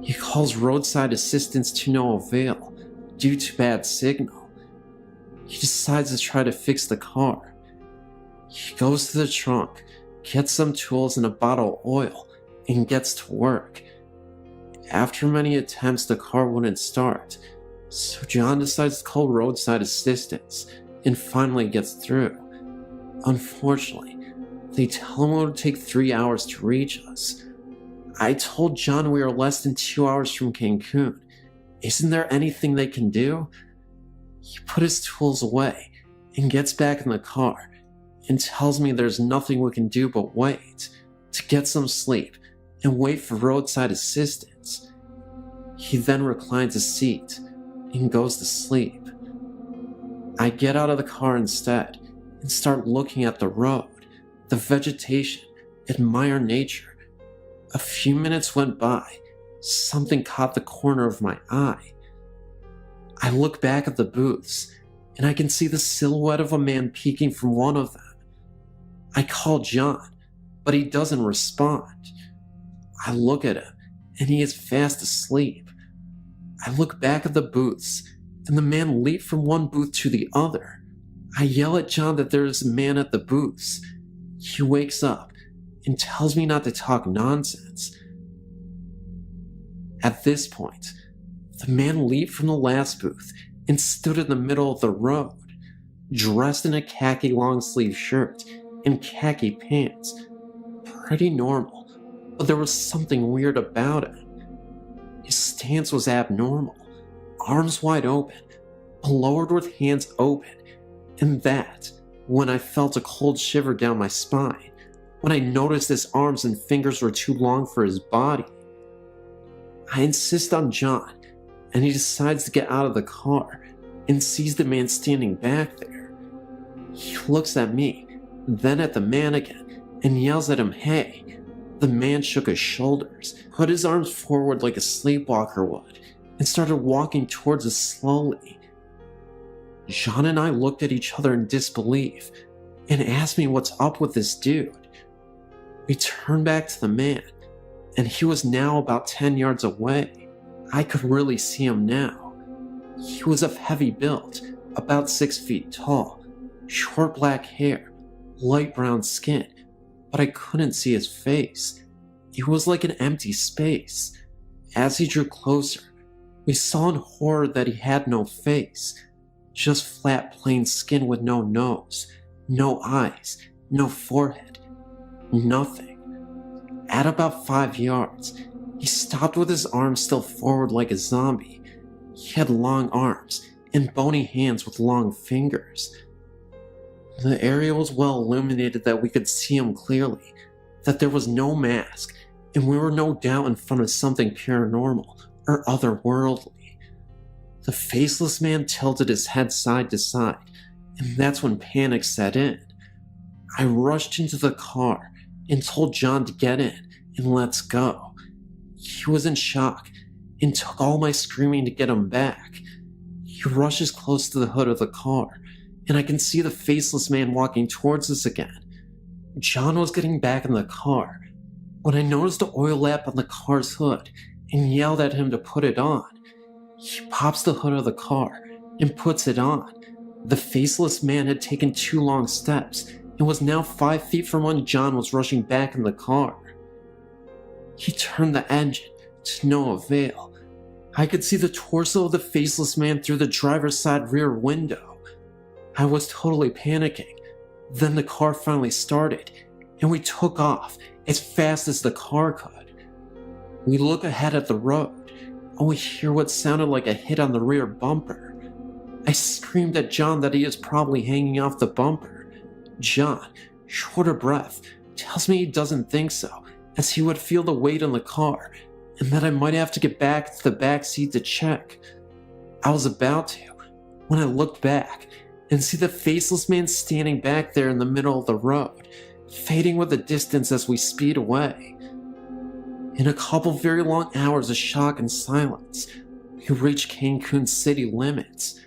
He calls roadside assistance to no avail due to bad signal. He decides to try to fix the car. He goes to the trunk, gets some tools and a bottle of oil, and gets to work. After many attempts, the car wouldn't start, so John decides to call roadside assistance and finally gets through. Unfortunately, they tell him it would take 3 hours to reach us. I told John we are less than 2 hours from Cancun. Isn't there anything they can do? He put his tools away and gets back in the car and tells me there's nothing we can do but wait, to get some sleep and wait for roadside assistance. He then reclines his seat and goes to sleep. I get out of the car instead and start looking at the road, the vegetation, admire nature. A few minutes went by. Something caught the corner of my eye. I look back at the booths, and I can see the silhouette of a man peeking from one of them. I call John, but he doesn't respond. I look at him, and he is fast asleep. I look back at the booths, and the man leaped from one booth to the other. I yell at John that there is a man at the booths. He wakes up and tells me not to talk nonsense. At this point, the man leaped from the last booth and stood in the middle of the road, dressed in a khaki long-sleeve shirt and khaki pants. Pretty normal, but there was something weird about him. His stance was abnormal, arms wide open, lowered with hands open, and that, when I felt a cold shiver down my spine, when I noticed his arms and fingers were too long for his body. I insist on John, and he decides to get out of the car and sees the man standing back there. He looks at me, then at the man again, and yells at him, "Hey." The man shook his shoulders, put his arms forward like a sleepwalker would, and started walking towards us slowly. John and I looked at each other in disbelief and asked me what's up with this dude. We turned back to the man, and he was now about 10 yards away. I could really see him now. He was of heavy build, about 6 feet tall, short black hair, light brown skin, but I couldn't see his face. It was like an empty space. As he drew closer, we saw in horror that he had no face, just flat plain skin with no nose, no eyes, no forehead, nothing. At about 5 yards, he stopped with his arms still forward like a zombie. He had long arms and bony hands with long fingers. The area was well illuminated that we could see him clearly, that there was no mask, and we were no doubt in front of something paranormal or otherworldly. The faceless man tilted his head side to side, and that's when panic set in. I rushed into the car and told John to get in and let's go. He was in shock and took all my screaming to get him back. He rushes close to the hood of the car, and I can see the faceless man walking towards us again. John was getting back in the car when I noticed the oil lamp on the car's hood and yelled at him to put it on. He pops the hood of the car and puts it on. The faceless man had taken 2 long steps and was now 5 feet from when John was rushing back in the car. He turned the engine to no avail. I could see the torso of the faceless man through the driver's side rear window. I was totally panicking. Then the car finally started, and we took off as fast as the car could. We look ahead at the road, and we hear what sounded like a hit on the rear bumper. I screamed at John that he is probably hanging off the bumper. John, short of breath, tells me he doesn't think so, as he would feel the weight in the car, and that I might have to get back to the back seat to check. I was about to, when I looked back and see the faceless man standing back there in the middle of the road, fading with the distance as we speed away. In a couple very long hours of shock and silence, we reached Cancun's city limits.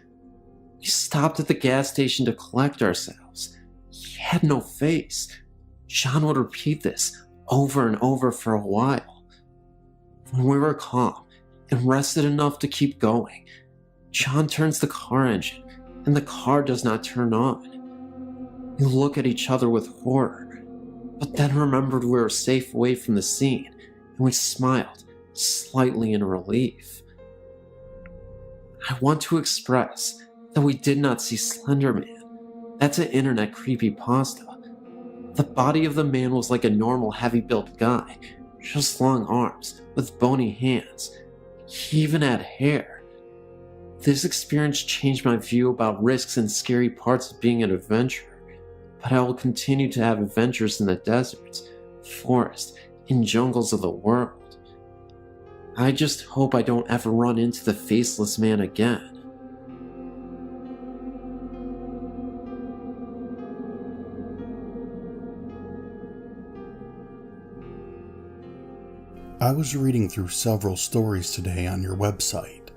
We stopped at the gas station to collect ourselves. He had no face. John would repeat this over and over for a while. When we were calm and rested enough to keep going, John turns the car engine and the car does not turn on. We look at each other with horror, but then remembered we were safe away from the scene, and we smiled, slightly in relief. I want to express that we did not see Slender Man. That's an internet creepypasta. The body of the man was like a normal heavy-built guy, just long arms with bony hands. He even had hair. This experience changed my view about risks and scary parts of being an adventurer, but I will continue to have adventures in the deserts, forests, and jungles of the world. I just hope I don't ever run into the Faceless Man again. I was reading through several stories today on your website,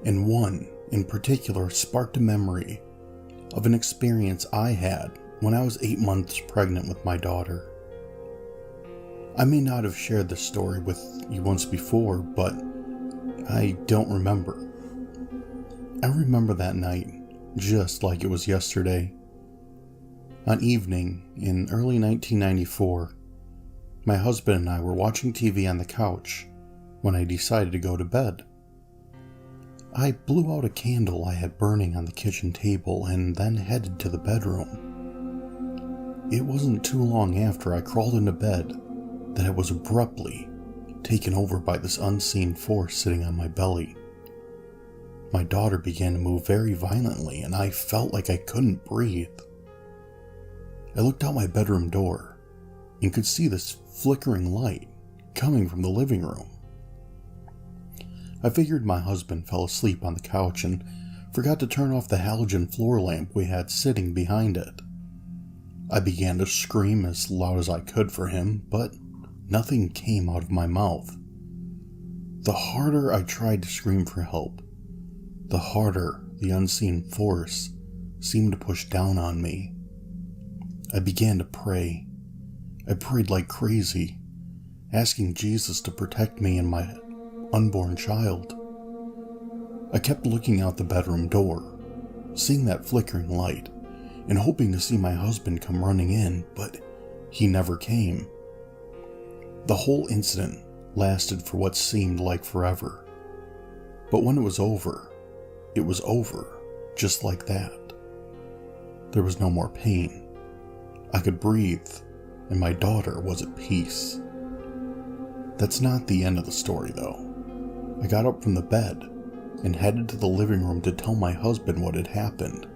and one in particular sparked a memory of an experience I had when I was 8 months pregnant with my daughter. I may not have shared this story with you once before, but I don't remember. I remember that night just like it was yesterday. An evening in early 1994, my husband and I were watching TV on the couch when I decided to go to bed. I blew out a candle I had burning on the kitchen table and then headed to the bedroom. It wasn't too long after I crawled into bed that I was abruptly taken over by this unseen force sitting on my belly. My daughter began to move very violently and I felt like I couldn't breathe. I looked out my bedroom door and could see this flickering light coming from the living room. I figured my husband fell asleep on the couch and forgot to turn off the halogen floor lamp we had sitting behind it. I began to scream as loud as I could for him, but nothing came out of my mouth. The harder I tried to scream for help, the harder the unseen force seemed to push down on me. I began to pray. I prayed like crazy, asking Jesus to protect me and my unborn child. I kept looking out the bedroom door, seeing that flickering light, and hoping to see my husband come running in, but he never came. The whole incident lasted for what seemed like forever. But when it was over just like that. There was no more pain. I could breathe, and my daughter was at peace. That's not the end of the story, though. I got up from the bed and headed to the living room to tell my husband what had happened.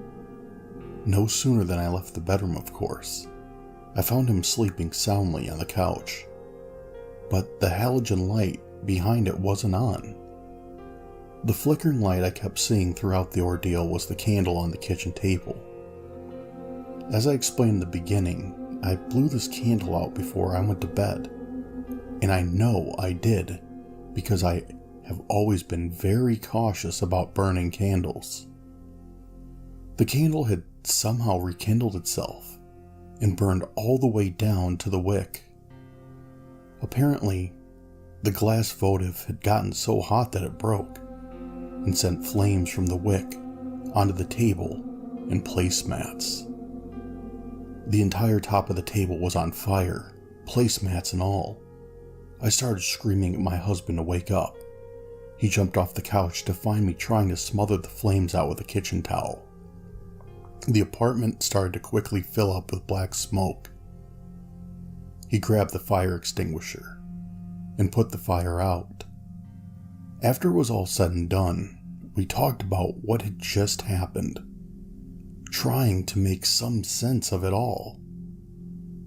No sooner than I left the bedroom, of course, I found him sleeping soundly on the couch. But the halogen light behind it wasn't on. The flickering light I kept seeing throughout the ordeal was the candle on the kitchen table. As I explained in the beginning, I blew this candle out before I went to bed. And I know I did, because I have always been very cautious about burning candles. The candle had somehow rekindled itself and burned all the way down to the wick. Apparently, the glass votive had gotten so hot that it broke and sent flames from the wick onto the table and placemats. The entire top of the table was on fire, placemats and all. I started screaming at my husband to wake up. He jumped off the couch to find me trying to smother the flames out with a kitchen towel. The apartment started to quickly fill up with black smoke. He grabbed the fire extinguisher and put the fire out. After it was all said and done, we talked about what had just happened, trying to make some sense of it all.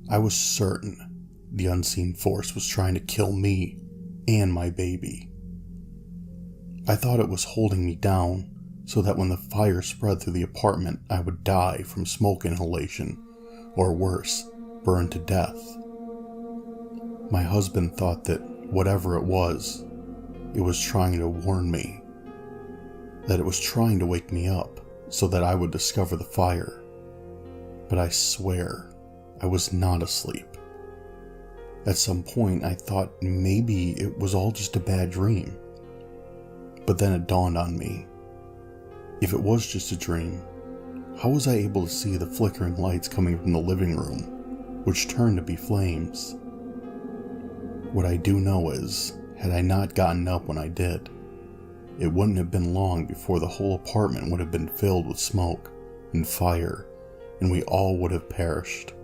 I was certain the unseen force was trying to kill me and my baby. I thought it was holding me down so that when the fire spread through the apartment, I would die from smoke inhalation, or worse, burn to death. My husband thought that whatever it was trying to warn me, that it was trying to wake me up so that I would discover the fire. But I swear, I was not asleep. At some point, I thought maybe it was all just a bad dream. But then it dawned on me. If it was just a dream, how was I able to see the flickering lights coming from the living room, which turned to be flames? What I do know is, had I not gotten up when I did, it wouldn't have been long before the whole apartment would have been filled with smoke and fire, and we all would have perished.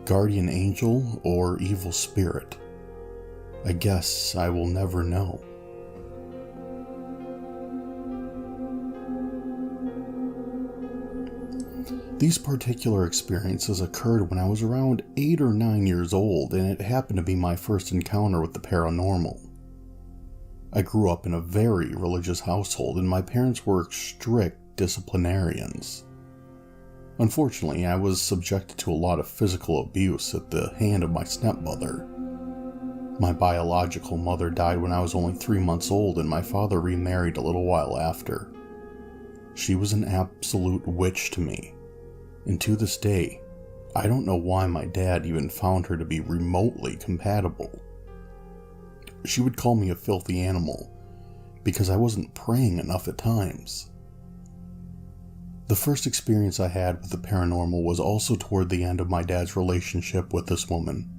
Guardian angel or evil spirit? I guess I will never know. These particular experiences occurred when I was around 8 or 9 years old, and it happened to be my first encounter with the paranormal. I grew up in a very religious household, and my parents were strict disciplinarians. Unfortunately, I was subjected to a lot of physical abuse at the hand of my stepmother. My biological mother died when I was only 3 months old, and my father remarried a little while after. She was an absolute witch to me, and to this day, I don't know why my dad even found her to be remotely compatible. She would call me a filthy animal because I wasn't praying enough at times. The first experience I had with the paranormal was also toward the end of my dad's relationship with this woman.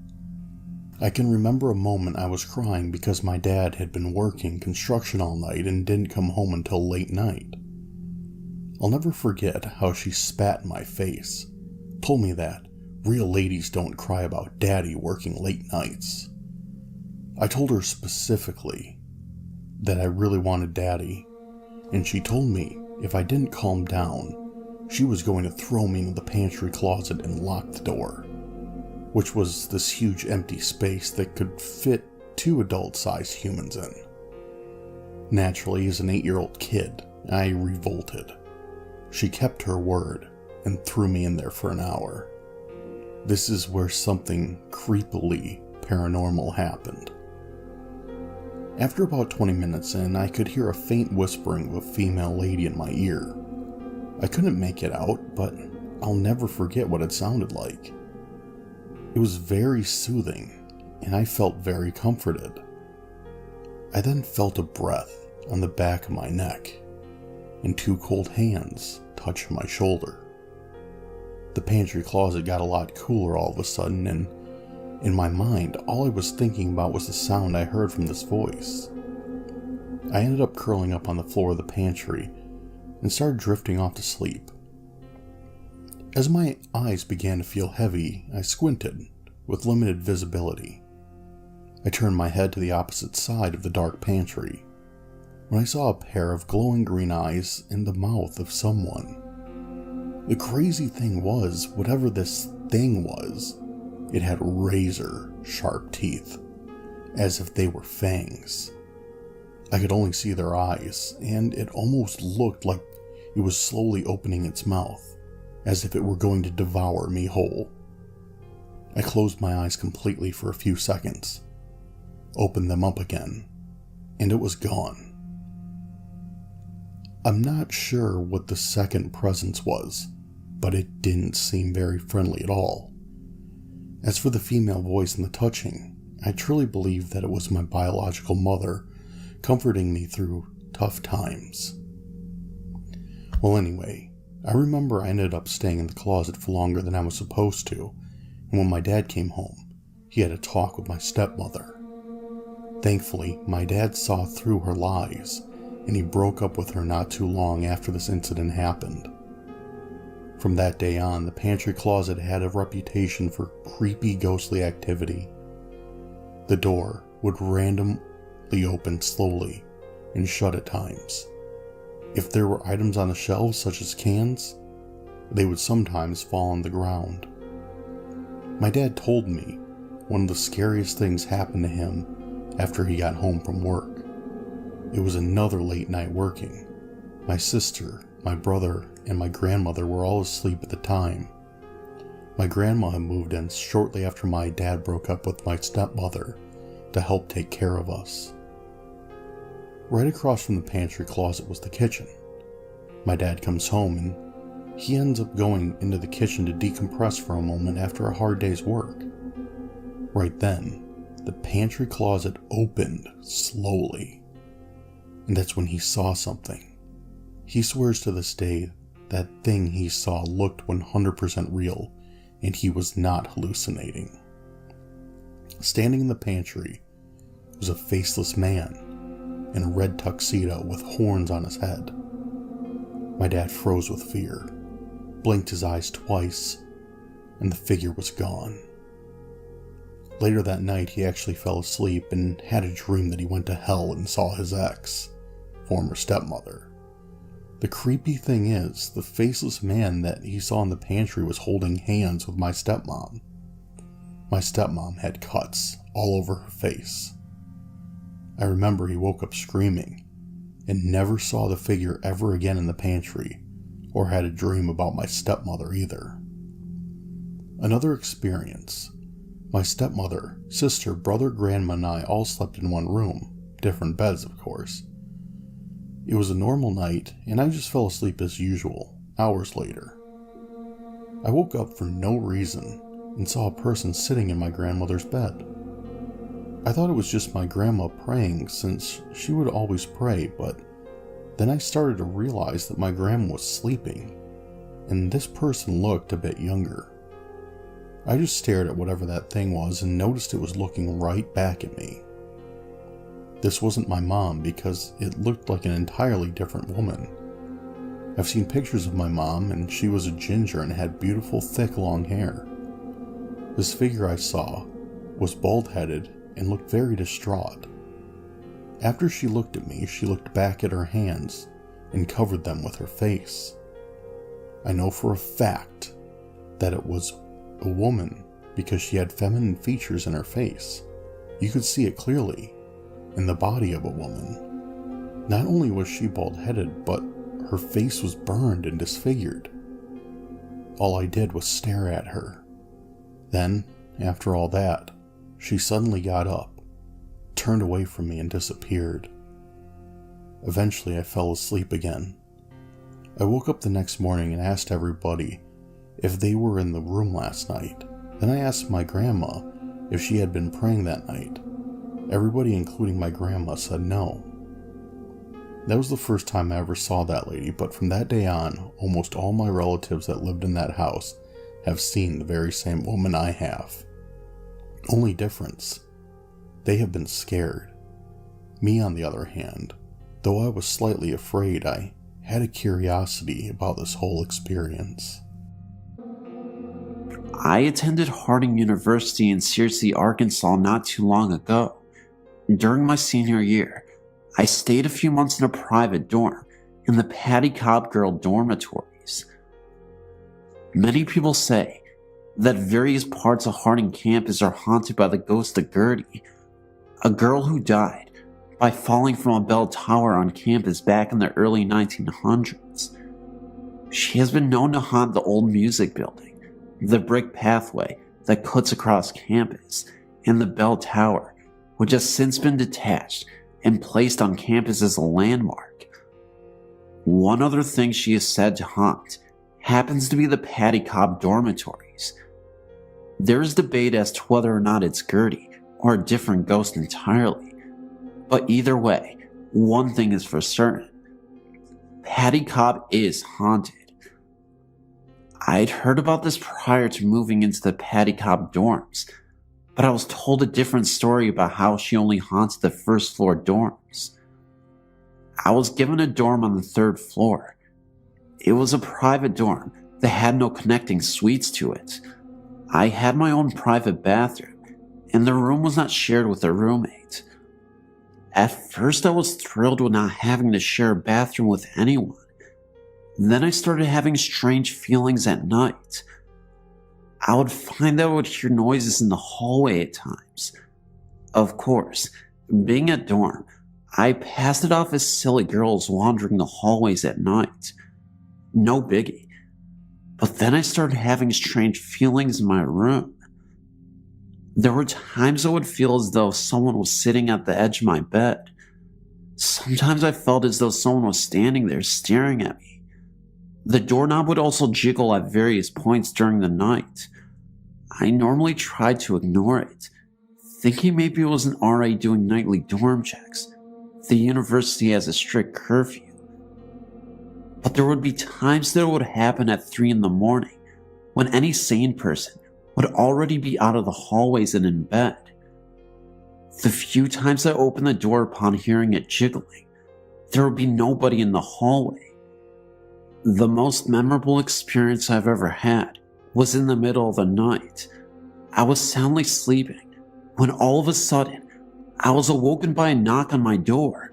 I can remember a moment I was crying because my dad had been working construction all night and didn't come home until late night. I'll never forget how she spat in my face, told me that real ladies don't cry about daddy working late nights. I told her specifically that I really wanted daddy, and she told me if I didn't calm down, she was going to throw me into the pantry closet and lock the door, which was this huge empty space that could fit 2 adult-sized humans in. Naturally, as an 8-year-old kid, I revolted. She kept her word and threw me in there for an hour. This is where something creepily paranormal happened. After about 20 minutes in, I could hear a faint whispering of a female lady in my ear. I couldn't make it out, but I'll never forget what it sounded like. It was very soothing, and I felt very comforted. I then felt a breath on the back of my neck, and 2 cold hands touched my shoulder. The pantry closet got a lot cooler all of a sudden, and in my mind, all I was thinking about was the sound I heard from this voice. I ended up curling up on the floor of the pantry and started drifting off to sleep. As my eyes began to feel heavy, I squinted with limited visibility. I turned my head to the opposite side of the dark pantry when I saw a pair of glowing green eyes in the mouth of someone. The crazy thing was, whatever this thing was, it had razor-sharp teeth, as if they were fangs. I could only see their eyes, and it almost looked like it was slowly opening its mouth, as if it were going to devour me whole. I closed my eyes completely for a few seconds, opened them up again, and it was gone. I'm not sure what the second presence was, but it didn't seem very friendly at all. As for the female voice and the touching, I truly believe that it was my biological mother comforting me through tough times. Well, anyway, I remember I ended up staying in the closet for longer than I was supposed to, and when my dad came home, he had a talk with my stepmother. Thankfully, my dad saw through her lies, and he broke up with her not too long after this incident happened. From that day on, the pantry closet had a reputation for creepy, ghostly activity. The door would randomly open slowly and shut at times. If there were items on the shelves, such as cans, they would sometimes fall on the ground. My dad told me one of the scariest things happened to him after he got home from work. It was another late night working. My sister, my brother, and my grandmother were all asleep at the time. My grandma had moved in shortly after my dad broke up with my stepmother to help take care of us. Right across from the pantry closet was the kitchen. My dad comes home and he ends up going into the kitchen to decompress for a moment after a hard day's work. Right then, the pantry closet opened slowly, and that's when he saw something. He swears to this day that thing he saw looked 100% real, and he was not hallucinating. Standing in the pantry was a faceless man in a red tuxedo with horns on his head. My dad froze with fear, blinked his eyes twice, and the figure was gone. Later that night, he actually fell asleep and had a dream that he went to hell and saw his ex, former stepmother. The creepy thing is, the faceless man that he saw in the pantry was holding hands with my stepmom. My stepmom had cuts all over her face. I remember he woke up screaming and never saw the figure ever again in the pantry or had a dream about my stepmother either. Another experience. My stepmother, sister, brother, grandma, and I all slept in one room, different beds of course. It was a normal night and I just fell asleep as usual, hours later. I woke up for no reason and saw a person sitting in my grandmother's bed. I thought it was just my grandma praying since she would always pray, but then I started to realize that my grandma was sleeping and this person looked a bit younger. I just stared at whatever that thing was and noticed it was looking right back at me. This wasn't my mom because it looked like an entirely different woman. I've seen pictures of my mom and she was a ginger and had beautiful thick long hair. This figure I saw was bald-headed and looked very distraught. After she looked at me, she looked back at her hands and covered them with her face. I know for a fact that it was a woman because she had feminine features in her face. You could see it clearly in the body of a woman. Not only was she bald-headed, but her face was burned and disfigured. All I did was stare at her. Then, after all that, she suddenly got up, turned away from me and disappeared. Eventually I fell asleep again. I woke up the next morning and asked everybody if they were in the room last night. Then I asked my grandma if she had been praying that night. Everybody, including my grandma, said no. That was the first time I ever saw that lady, but from that day on, almost all my relatives that lived in that house have seen the very same woman I have. Only difference, they have been scared. Me, on the other hand, though I was slightly afraid, I had a curiosity about this whole experience. I attended Harding University in Searcy, Arkansas not too long ago. During my senior year, I stayed a few months in a private dorm in the Patty Cobb Girl dormitories. Many people say that various parts of Harding campus are haunted by the ghost of Gertie, a girl who died by falling from a bell tower on campus back in the early 1900s. She has been known to haunt the old music building, the brick pathway that cuts across campus, and the bell tower, which has since been detached and placed on campus as a landmark. One other thing she is said to haunt happens to be the Patty Cobb dormitories. There is debate as to whether or not it's Gertie or a different ghost entirely, but either way, one thing is for certain: Patty Cobb is haunted. I'd heard about this prior to moving into the Patty Cobb dorms, but I was told a different story about how she only haunts the first floor dorms. I was given a dorm on the third floor. It was a private dorm that had no connecting suites to it. I had my own private bathroom, and the room was not shared with a roommate. At first I was thrilled with not having to share a bathroom with anyone. Then I started having strange feelings at night. I would find that I would hear noises in the hallway at times. Of course, being at dorm, I passed it off as silly girls wandering the hallways at night. No biggie. But then I started having strange feelings in my room. There were times I would feel as though someone was sitting at the edge of my bed. Sometimes I felt as though someone was standing there staring at me. The doorknob would also jiggle at various points during the night. I normally tried to ignore it, thinking maybe it was an RA doing nightly dorm checks. The university has a strict curfew. But there would be times that it would happen at 3 in the morning, when any sane person would already be out of the hallways and in bed. The few times I opened the door upon hearing it jiggling, there would be nobody in the hallway. The most memorable experience I've ever had was in the middle of the night. I was soundly sleeping when all of a sudden I was awoken by a knock on my door.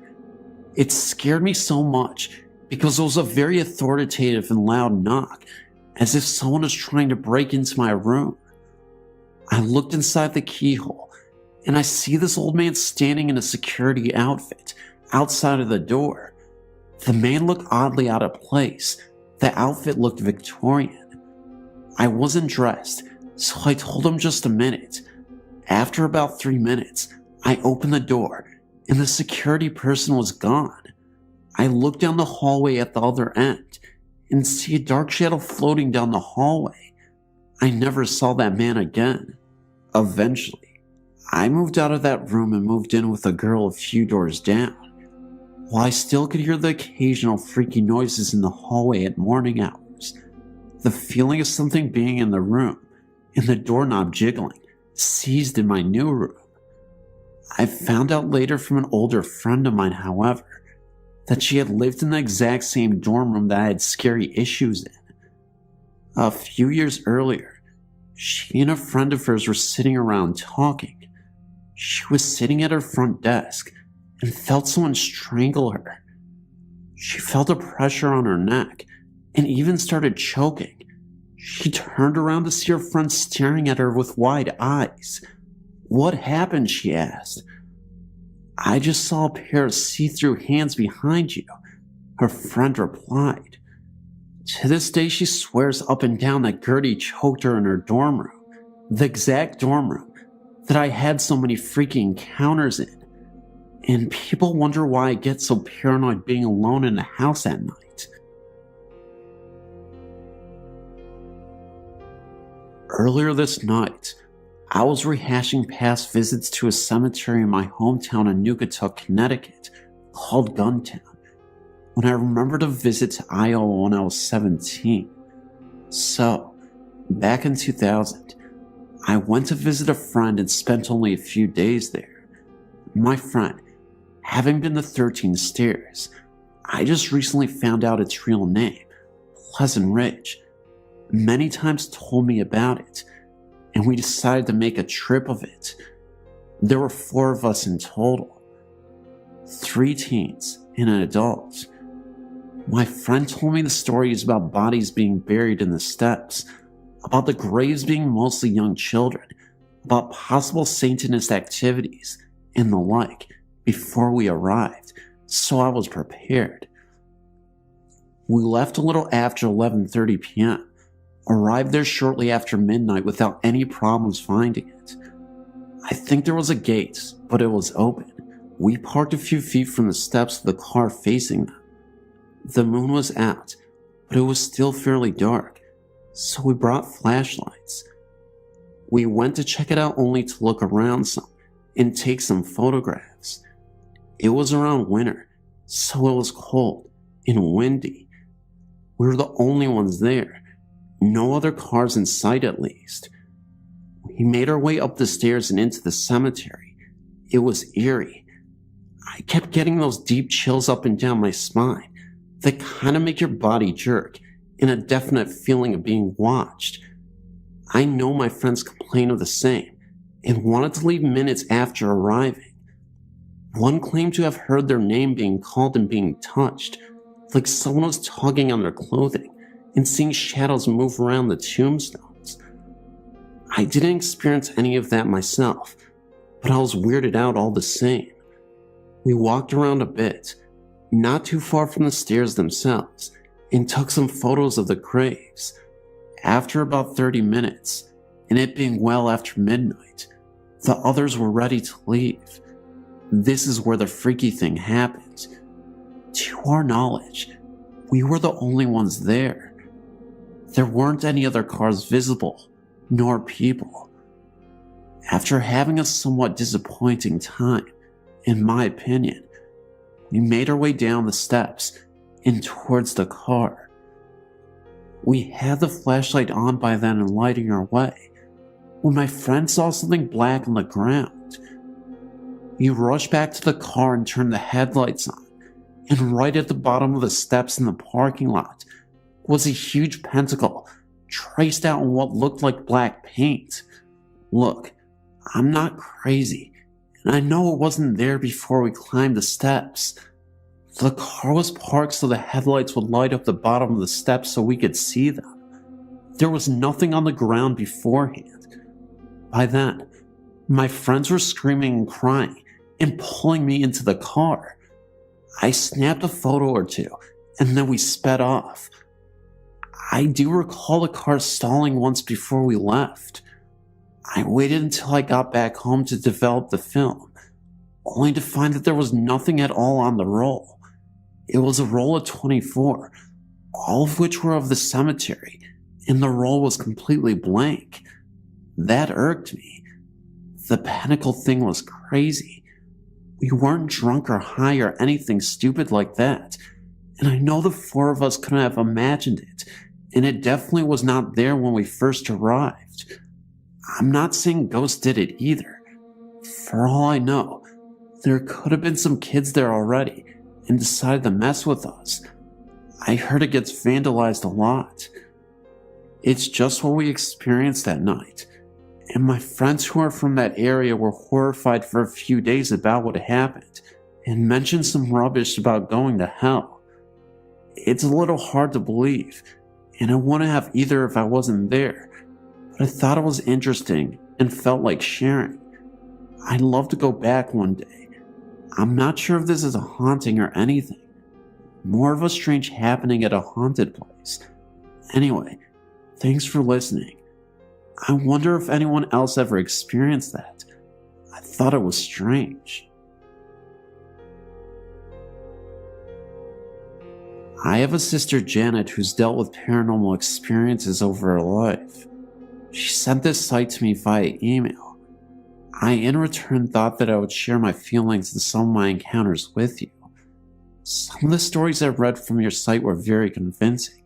It scared me so much because it was a very authoritative and loud knock, as if someone was trying to break into my room. I looked inside the keyhole and I see this old man standing in a security outfit outside of the door. The man looked oddly out of place. The outfit looked Victorian. I wasn't dressed, so I told him just a minute. After about 3 minutes, I opened the door, and the security person was gone. I looked down the hallway at the other end, and see a dark shadow floating down the hallway. I never saw that man again. Eventually, I moved out of that room and moved in with a girl a few doors down. While I still could hear the occasional freaky noises in the hallway at morning hours, the feeling of something being in the room and the doorknob jiggling seized in my new room. I found out later from an older friend of mine, however, that she had lived in the exact same dorm room that I had scary issues in. A few years earlier, she and a friend of hers were sitting around talking. She was sitting at her front desk and felt someone strangle her. She felt a pressure on her neck and even started choking. She turned around to see her friend staring at her with wide eyes. "What happened?" she asked. "I just saw a pair of see-through hands behind you," her friend replied. To this day, she swears up and down that Gertie choked her in her dorm room, the exact dorm room that I had so many freaky encounters in. And people wonder why I get so paranoid being alone in the house at night. Earlier this night, I was rehashing past visits to a cemetery in my hometown in Naugatuck, Connecticut, called Guntown, when I remembered a visit to Iowa when I was 17. So, back in 2000, I went to visit a friend and spent only a few days there. My friend, having been to 13 Stairs, I just recently found out its real name, Pleasant Ridge, many times told me about it, and we decided to make a trip of it. There were 4 of us in total, 3 teens and an adult. My friend told me the stories about bodies being buried in the steps, about the graves being mostly young children, about possible Satanist activities, and the like, before we arrived, so I was prepared. We left a little after 11:30 p.m., arrived there shortly after midnight without any problems finding it. I think there was a gate, but it was open. We parked a few feet from the steps with the car facing them. The moon was out, but it was still fairly dark, so we brought flashlights. We went to check it out only to look around some and take some photographs. It was around winter, so it was cold and windy. We were the only ones there. No other cars in sight, at least. We made our way up the stairs and into the cemetery. It was eerie. I kept getting those deep chills up and down my spine that kind of make your body jerk, and a definite feeling of being watched. I know my friends complained of the same and wanted to leave minutes after arriving. One claimed to have heard their name being called and being touched, like someone was tugging on their clothing, and seeing shadows move around the tombstones. I didn't experience any of that myself, but I was weirded out all the same. We walked around a bit, not too far from the stairs themselves, and took some photos of the graves. After about 30 minutes, and it being well after midnight, the others were ready to leave. This is where the freaky thing happened. To our knowledge, we were the only ones there. There weren't any other cars visible, nor people. After having a somewhat disappointing time, in my opinion, we made our way down the steps and towards the car. We had the flashlight on by then and lighting our way, when my friend saw something black on the ground. He rushed back to the car and turned the headlights on, and right at the bottom of the steps in the parking lot was a huge pentacle traced out in what looked like black paint. Look, I'm not crazy, and I know it wasn't there before we climbed the steps. The car was parked so the headlights would light up the bottom of the steps so we could see them. There was nothing on the ground beforehand. By then, My friends were screaming and crying and pulling me into the car. I snapped a photo or two, and then we sped off. I do recall the car stalling once before we left. I waited until I got back home to develop the film, only to find that there was nothing at all on the roll. It was a roll of 24, all of which were of the cemetery, and the roll was completely blank. That irked me. The pentacle thing was crazy. We weren't drunk or high or anything stupid like that, and I know the four of us couldn't have imagined it, and it definitely was not there when we first arrived. I'm not saying ghosts did it either. For all I know, there could have been some kids there already and decided to mess with us. I heard it gets vandalized a lot. It's just what we experienced that night, and my friends who are from that area were horrified for a few days about what happened and mentioned some rubbish about going to hell. It's a little hard to believe, and I wouldn't have either if I wasn't there, but I thought it was interesting and felt like sharing. I'd love to go back one day. I'm not sure if this is a haunting or anything. More of a strange happening at a haunted place. Anyway, thanks for listening. I wonder if anyone else ever experienced that. I thought it was strange. I have a sister Janet who's dealt with paranormal experiences over her life. She sent this site to me via email. I in return thought that I would share my feelings and some of my encounters with you. Some of the stories I read from your site were very convincing,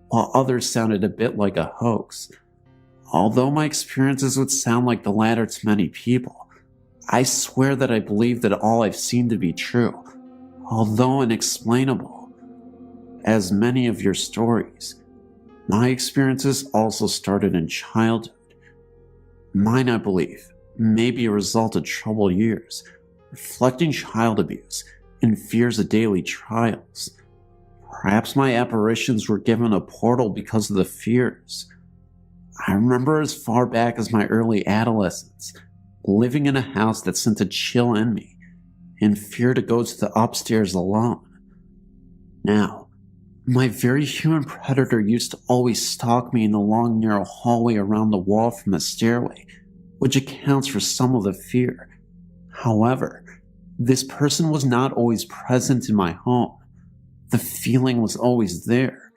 while others sounded a bit like a hoax. Although my experiences would sound like the latter to many people, I swear that I believe that all I've seen to be true, although inexplainable. As many of your stories, my experiences also started in childhood. Mine, I believe, may be a result of troubled years, reflecting child abuse and fears of daily trials. Perhaps my apparitions were given a portal because of the fears. I remember as far back as my early adolescence, living in a house that sent a chill in me and fear to go to the upstairs alone. Now, my very human predator used to always stalk me in the long narrow hallway around the wall from the stairway, which accounts for some of the fear. However, this person was not always present in my home. The feeling was always there.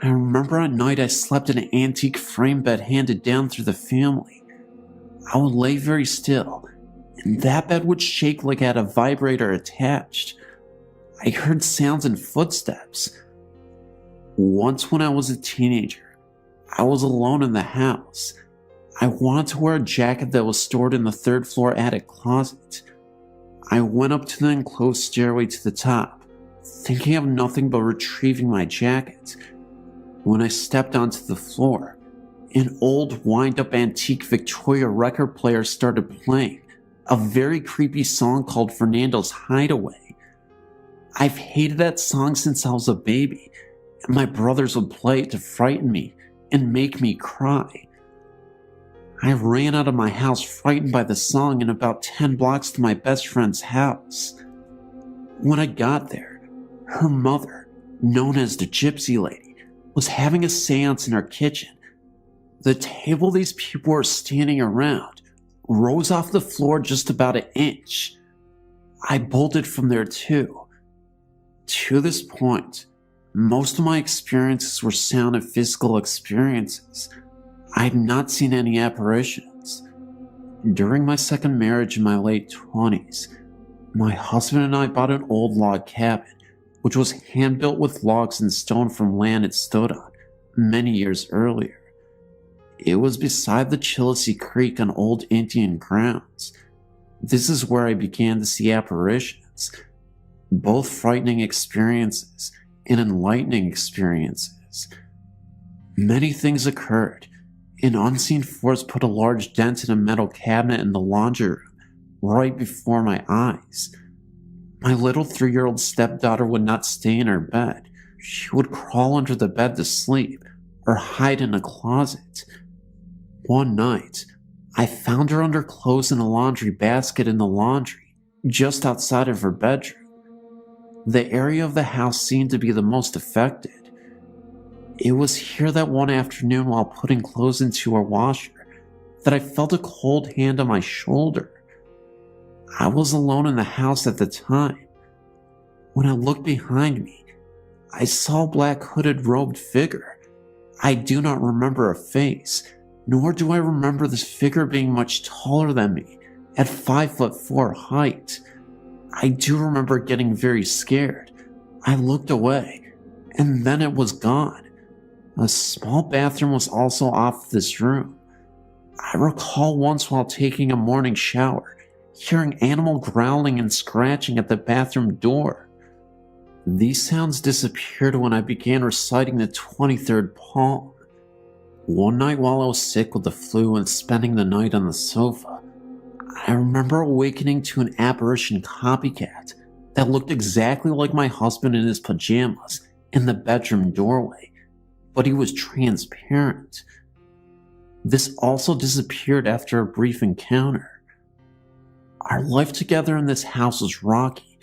I remember at night I slept in an antique frame bed handed down through the family. I would lay very still, and that bed would shake like it had a vibrator attached. I heard sounds and footsteps. Once when I was a teenager, I was alone in the house. I wanted to wear a jacket that was stored in the third floor attic closet. I went up to the enclosed stairway to the top, thinking of nothing but retrieving my jacket. When I stepped onto the floor, an old wind-up antique Victorian record player started playing a very creepy song called Fernando's Hideaway. I've hated that song since I was a baby, and my brothers would play it to frighten me and make me cry. I ran out of my house frightened by the song and about 10 blocks to my best friend's house. When I got there, her mother, known as the Gypsy Lady, was having a seance in her kitchen. The table these people were standing around rose off the floor just about an inch. I bolted from there too. To this point, most of my experiences were sound and physical experiences. I had not seen any apparitions. During my second marriage in my late 20s, my husband and I bought an old log cabin, which was hand-built with logs and stone from land it stood on many years earlier. It was beside the Chillicothe Creek on old Indian grounds. This is where I began to see apparitions, both frightening experiences and enlightening experiences. Many things occurred. An unseen force put a large dent in a metal cabinet in the laundry room right before my eyes. My little 3-year-old stepdaughter would not stay in her bed. She would crawl under the bed to sleep or hide in a closet. One night, I found her under clothes in a laundry basket in the laundry, just outside of her bedroom. The area of the house seemed to be the most affected. It was here that one afternoon while putting clothes into her washer that I felt a cold hand on my shoulder. I was alone in the house at the time. When I looked behind me, I saw a black hooded robed figure. I do not remember a face, nor do I remember this figure being much taller than me, at 5'4" height. I do remember getting very scared. I looked away, and then it was gone. A small bathroom was also off this room. I recall once while taking a morning shower, hearing animal growling and scratching at the bathroom door. These sounds disappeared when I began reciting the 23rd Psalm. One night while I was sick with the flu and spending the night on the sofa, I remember awakening to an apparition copycat that looked exactly like my husband in his pajamas in the bedroom doorway, but he was transparent. This also disappeared after a brief encounter. Our life together in this house was rocky,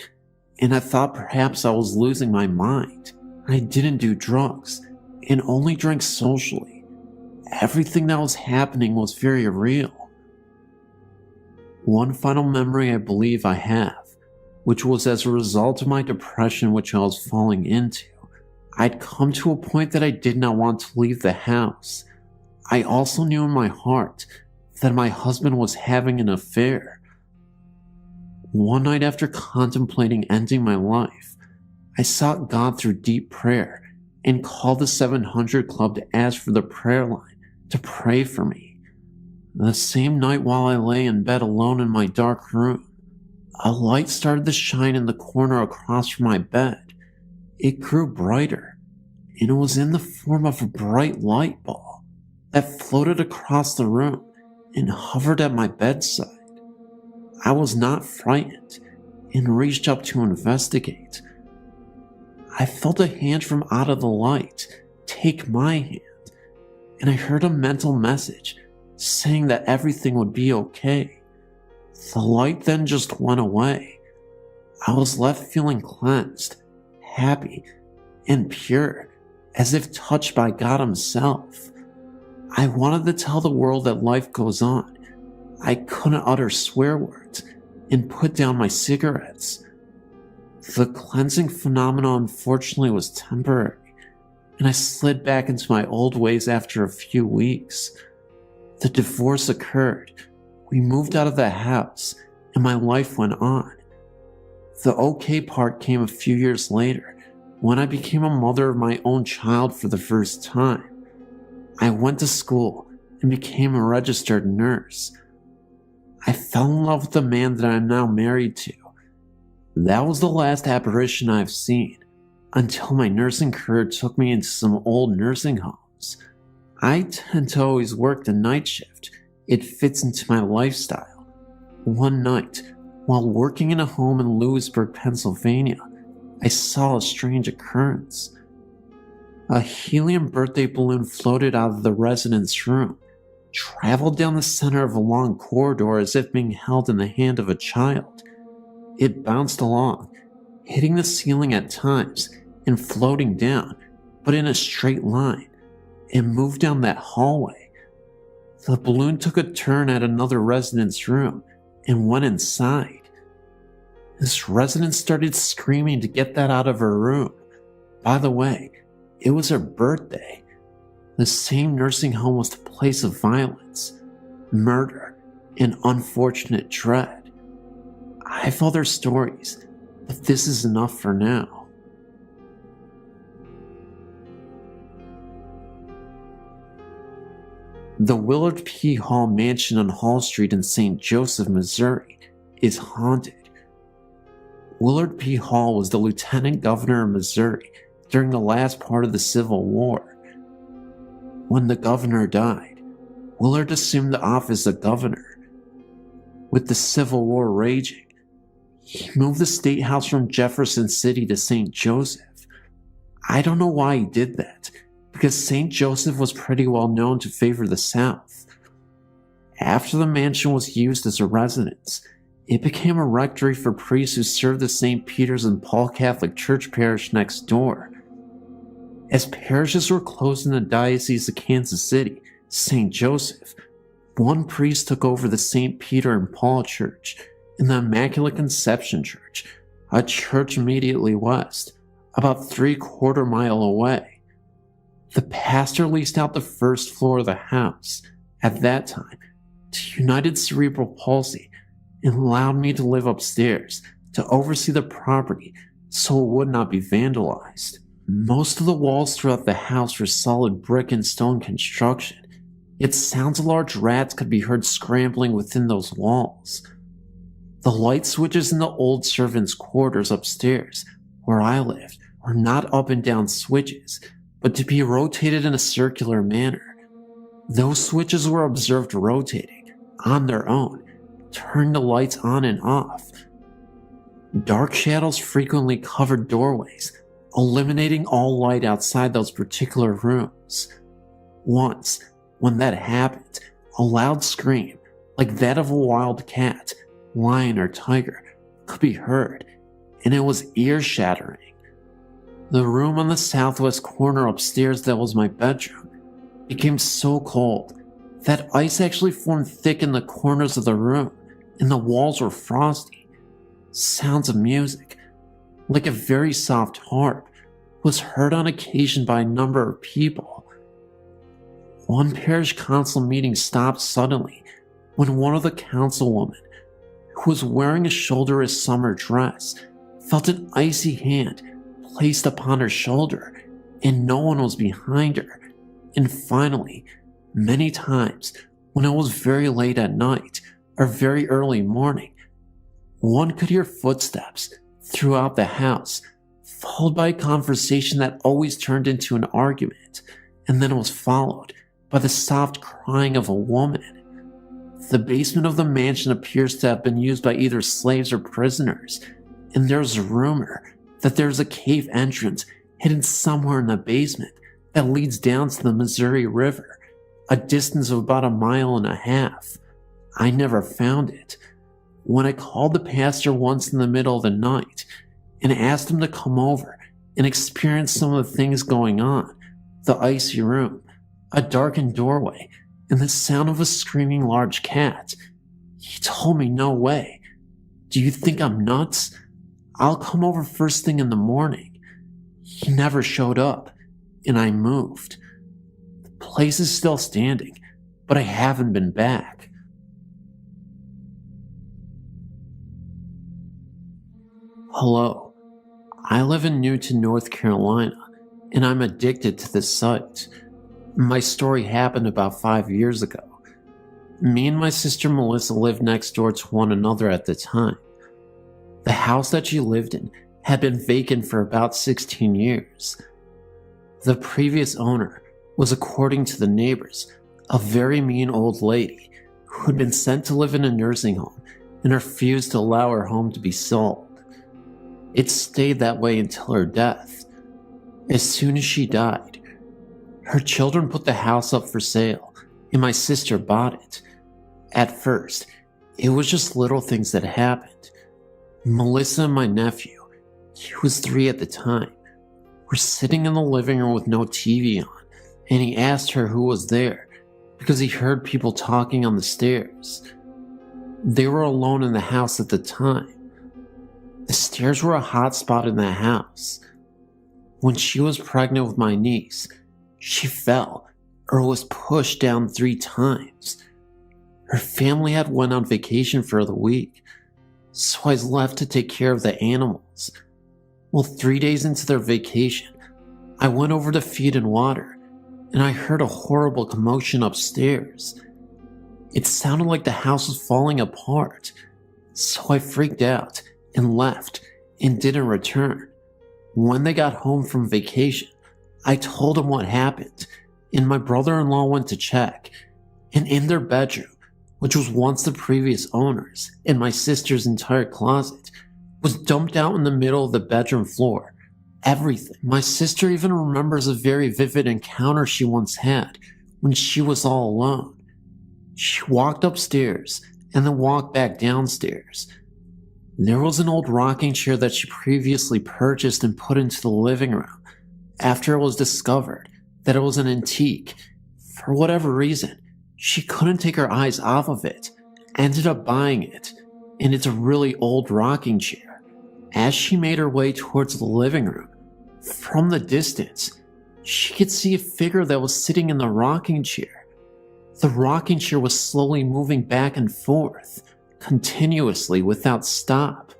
and I thought perhaps I was losing my mind. I didn't do drugs, and only drank socially. Everything that was happening was very real. One final memory I believe I have, which was as a result of my depression which I was falling into. I'd come to a point that I did not want to leave the house. I also knew in my heart that my husband was having an affair. One night after contemplating ending my life, I sought God through deep prayer and called the 700 Club to ask for the prayer line to pray for me. The same night while I lay in bed alone in my dark room, a light started to shine in the corner across from my bed. It grew brighter, and it was in the form of a bright light ball that floated across the room and hovered at my bedside. I was not frightened and reached up to investigate. I felt a hand from out of the light take my hand, and I heard a mental message saying that everything would be okay. The light then just went away. I was left feeling cleansed, happy, and pure, as if touched by God Himself. I wanted to tell the world that life goes on. I couldn't utter swear words and put down my cigarettes. The cleansing phenomenon unfortunately was temporary, and I slid back into my old ways after a few weeks. The divorce occurred. We moved out of the house, and my life went on. The okay part came a few years later, when I became a mother of my own child for the first time. I went to school and became a registered nurse. I fell in love with the man that I am now married to. That was the last apparition I've seen, until my nursing career took me into some old nursing homes. I tend to always work the night shift. It fits into my lifestyle. One night, while working in a home in Lewisburg, Pennsylvania, I saw a strange occurrence. A helium birthday balloon floated out of the resident's room, traveled down the center of a long corridor as if being held in the hand of a child. It bounced along, hitting the ceiling at times and floating down, but in a straight line. It moved down that hallway. The balloon took a turn at another resident's room and went inside. This resident started screaming to get that out of her room. By the way, it was her birthday. The same nursing home was the place of violence, murder, and unfortunate dread. I have other stories, but this is enough for now. The Willard P. Hall Mansion on Hall Street in St. Joseph, Missouri, is haunted. Willard P. Hall was the lieutenant governor of Missouri during the last part of the Civil War. When the governor died, Willard assumed the office of governor. With the Civil War raging, he moved the state house from Jefferson City to St. Joseph. I don't know why he did that, because St. Joseph was pretty well known to favor the South. After the mansion was used as a residence, it became a rectory for priests who served the St. Peter's and Paul Catholic Church parish next door. As parishes were closed in the Diocese of Kansas City, St. Joseph, one priest took over the St. Peter and Paul Church and the Immaculate Conception Church, a church immediately west, about 3/4 mile away. The pastor leased out the first floor of the house, at that time, to United Cerebral Palsy and allowed me to live upstairs to oversee the property so it would not be vandalized. Most of the walls throughout the house were solid brick and stone construction, yet sounds of large rats could be heard scrambling within those walls. The light switches in the old servants' quarters upstairs, where I lived, were not up and down switches, but to be rotated in a circular manner. Those switches were observed rotating, on their own, turning the lights on and off. Dark shadows frequently covered doorways, eliminating all light outside those particular rooms. Once, when that happened, a loud scream, like that of a wild cat, lion, or tiger, could be heard, and it was ear-shattering. The room on the southwest corner upstairs that was my bedroom became so cold that ice actually formed thick in the corners of the room, and the walls were frosty. Sounds of music, like a very soft harp, was heard on occasion by a number of people. One parish council meeting stopped suddenly when one of the councilwomen, who was wearing a shoulderless summer dress, felt an icy hand placed upon her shoulder, and no one was behind her. And finally, many times, when it was very late at night or very early morning, one could hear footsteps throughout the house, followed by a conversation that always turned into an argument, and then was followed by the soft crying of a woman. The basement of the mansion appears to have been used by either slaves or prisoners, and there's a rumor that there's a cave entrance hidden somewhere in the basement that leads down to the Missouri River, a distance of about 1.5 miles. I never found it. When I called the pastor once in the middle of the night and asked him to come over and experience some of the things going on, the icy room, a darkened doorway, and the sound of a screaming large cat, he told me no way. Do you think I'm nuts? I'll come over first thing in the morning. He never showed up, and I moved. The place is still standing, but I haven't been back. Hello, I live in Newton, North Carolina, and I'm addicted to this site. My story happened about 5 years ago. Me and my sister Melissa lived next door to one another at the time. The house that she lived in had been vacant for about 16 years. The previous owner was, according to the neighbors, a very mean old lady who had been sent to live in a nursing home and refused to allow her home to be sold. It stayed that way until her death. As soon as she died, her children put the house up for sale, and my sister bought it. At first, it was just little things that happened. Melissa and my nephew, he was 3 at the time, were sitting in the living room with no TV on, and he asked her who was there because he heard people talking on the stairs. They were alone in the house at the time. The stairs were a hot spot in the house. When she was pregnant with my niece, she fell or was pushed down 3 times. Her family had went on vacation for the week, so I was left to take care of the animals. Well, 3 days into their vacation, I went over to feed and water, and I heard a horrible commotion upstairs. It sounded like the house was falling apart, so I freaked out and left and didn't return. When they got home from vacation, I told them what happened, and my brother-in-law went to check, and in their bedroom, which was once the previous owner's, and my sister's entire closet, was dumped out in the middle of the bedroom floor. Everything. My sister even remembers a very vivid encounter she once had when she was all alone. She walked upstairs and then walked back downstairs. There was an old rocking chair that she previously purchased and put into the living room after it was discovered that it was an antique. For whatever reason, she couldn't take her eyes off of it, ended up buying it, and it's a really old rocking chair. As she made her way towards the living room, from the distance, she could see a figure that was sitting in the rocking chair. The rocking chair was slowly moving back and forth, continuously without stop.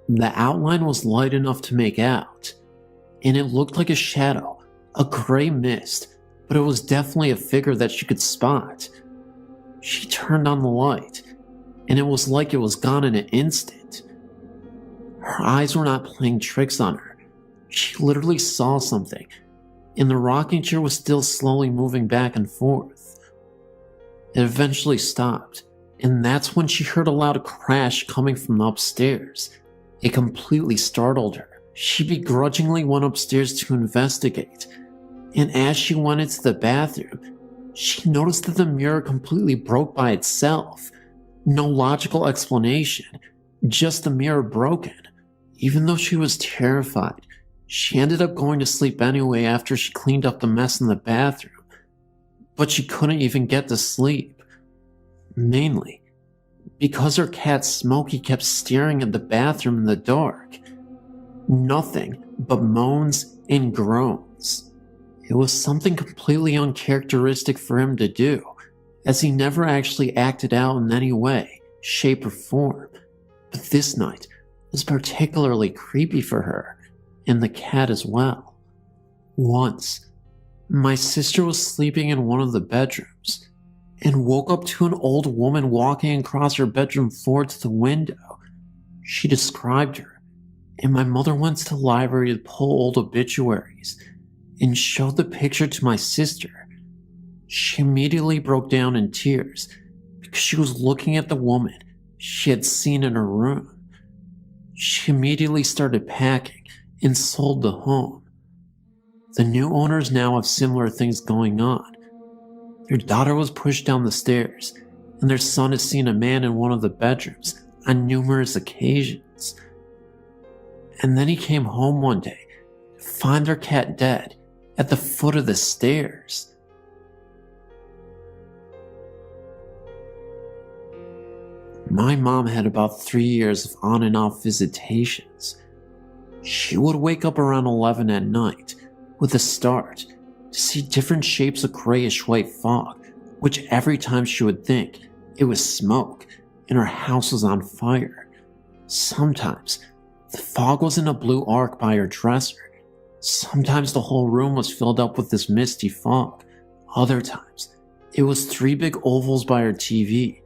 The outline was light enough to make out, and it looked like a shadow, a gray mist, but it was definitely a figure that she could spot. She turned on the light, and it was like it was gone in an instant. Her eyes were not playing tricks on her. She literally saw something, and the rocking chair was still slowly moving back and forth. It eventually stopped, and that's when she heard a loud crash coming from upstairs. It completely startled her. She begrudgingly went upstairs to investigate, and as she went into the bathroom, she noticed that the mirror completely broke by itself. No logical explanation, just the mirror broken. Even though she was terrified, she ended up going to sleep anyway after she cleaned up the mess in the bathroom. But she couldn't even get to sleep. Mainly because her cat Smokey kept staring at the bathroom in the dark. Nothing but moans and groans. It was something completely uncharacteristic for him to do, as he never actually acted out in any way, shape, or form. But this night was particularly creepy for her, and the cat as well. Once, my sister was sleeping in one of the bedrooms, and woke up to an old woman walking across her bedroom floor to the window. She described her, and my mother went to the library to pull old obituaries, and showed the picture to my sister. She immediately broke down in tears because she was looking at the woman she had seen in her room. She immediately started packing and sold the home. The new owners now have similar things going on. Their daughter was pushed down the stairs, and their son has seen a man in one of the bedrooms on numerous occasions. And then he came home one day to find their cat dead at the foot of the stairs. My mom had about 3 years of on and off visitations. She would wake up around 11 at night with a start to see different shapes of grayish white fog, which every time she would think it was smoke and her house was on fire. Sometimes the fog was in a blue arc by her dresser. Sometimes the whole room was filled up with this misty fog. Other times, it was 3 big ovals by her TV.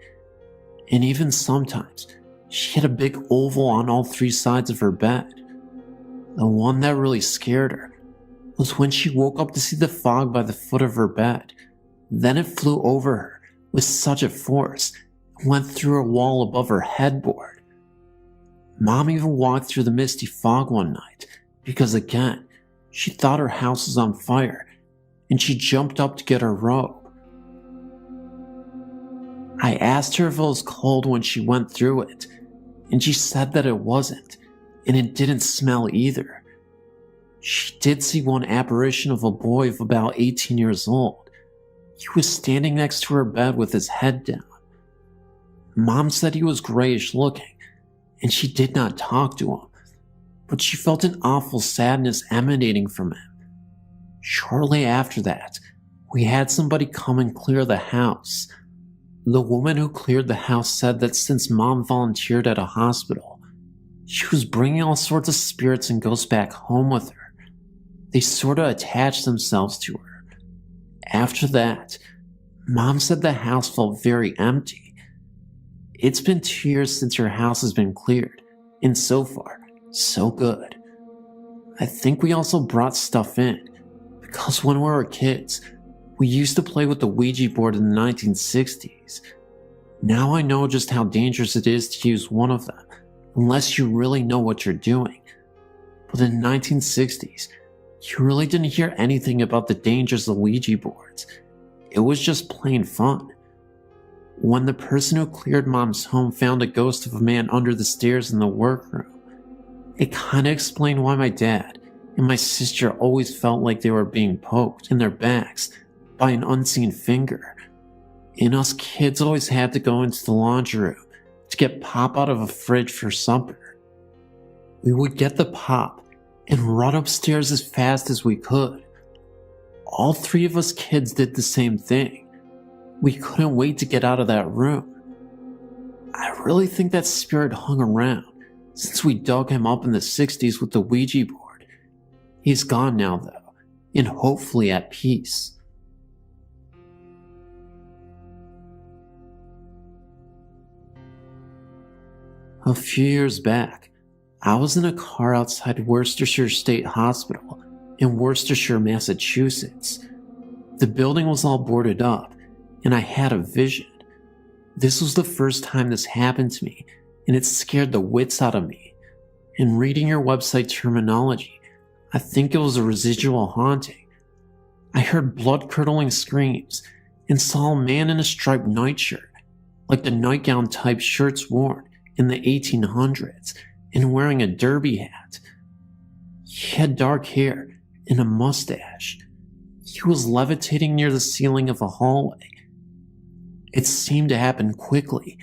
And even sometimes, she had a big oval on all 3 sides of her bed. The one that really scared her was when she woke up to see the fog by the foot of her bed. Then it flew over her with such a force and went through a wall above her headboard. Mom even walked through the misty fog one night because, again, she thought her house was on fire, and she jumped up to get her robe. I asked her if it was cold when she went through it, and she said that it wasn't, and it didn't smell either. She did see one apparition of a boy of about 18 years old. He was standing next to her bed with his head down. Mom said he was grayish looking, and she did not talk to him, but she felt an awful sadness emanating from him. Shortly after that, we had somebody come and clear the house. The woman who cleared the house said that since Mom volunteered at a hospital, she was bringing all sorts of spirits and ghosts back home with her. They sort of attached themselves to her. After that, Mom said the house felt very empty. It's been 2 years since her house has been cleared, and so far, so good. I think we also brought stuff in, because when we were kids, we used to play with the Ouija board in the 1960s. Now I know just how dangerous it is to use one of them, unless you really know what you're doing. But in the 1960s, you really didn't hear anything about the dangers of Ouija boards. It was just plain fun. when the person who cleared Mom's home found a ghost of a man under the stairs in the workroom. It kinda explained why my dad and my sister always felt like they were being poked in their backs by an unseen finger. And us kids always had to go into the laundry room to get pop out of a fridge for supper. We would get the pop and run upstairs as fast as we could. All three of us kids did the same thing. We couldn't wait to get out of that room. I really think that spirit hung around since we dug him up in the 60s with the Ouija board. He's gone now though, and hopefully at peace. A few years back, I was in a car outside Worcestershire State Hospital in Worcestershire, Massachusetts. The building was all boarded up, and I had a vision. This was the first time this happened to me, and it scared the wits out of me. In reading your website terminology, I think it was a residual haunting. I heard blood-curdling screams and saw a man in a striped nightshirt, like the nightgown type shirts worn in the 1800s, and wearing a derby hat. He had dark hair and a mustache. He was levitating near the ceiling of a hallway. It seemed to happen quickly,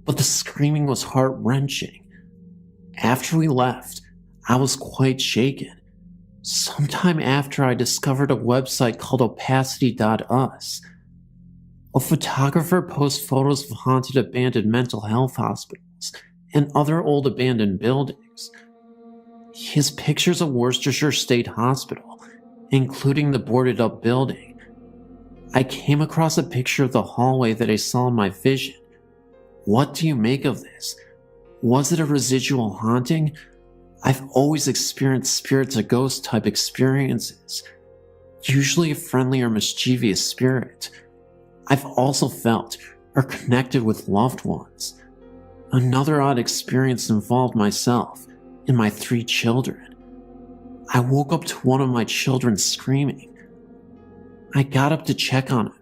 but the screaming was heart-wrenching. After we left, I was quite shaken. Sometime after, I discovered a website called opacity.us. A photographer posts photos of haunted abandoned mental health hospitals and other old abandoned buildings. He has pictures of Worcestershire State Hospital, including the boarded up building. I came across a picture of the hallway that I saw in my vision. What do you make of this? Was it a residual haunting? I've always experienced spirits or ghost type experiences, usually a friendly or mischievous spirit. I've also felt or connected with loved ones. Another odd experience involved myself and my 3 children. I woke up to one of my children screaming. I got up to check on him,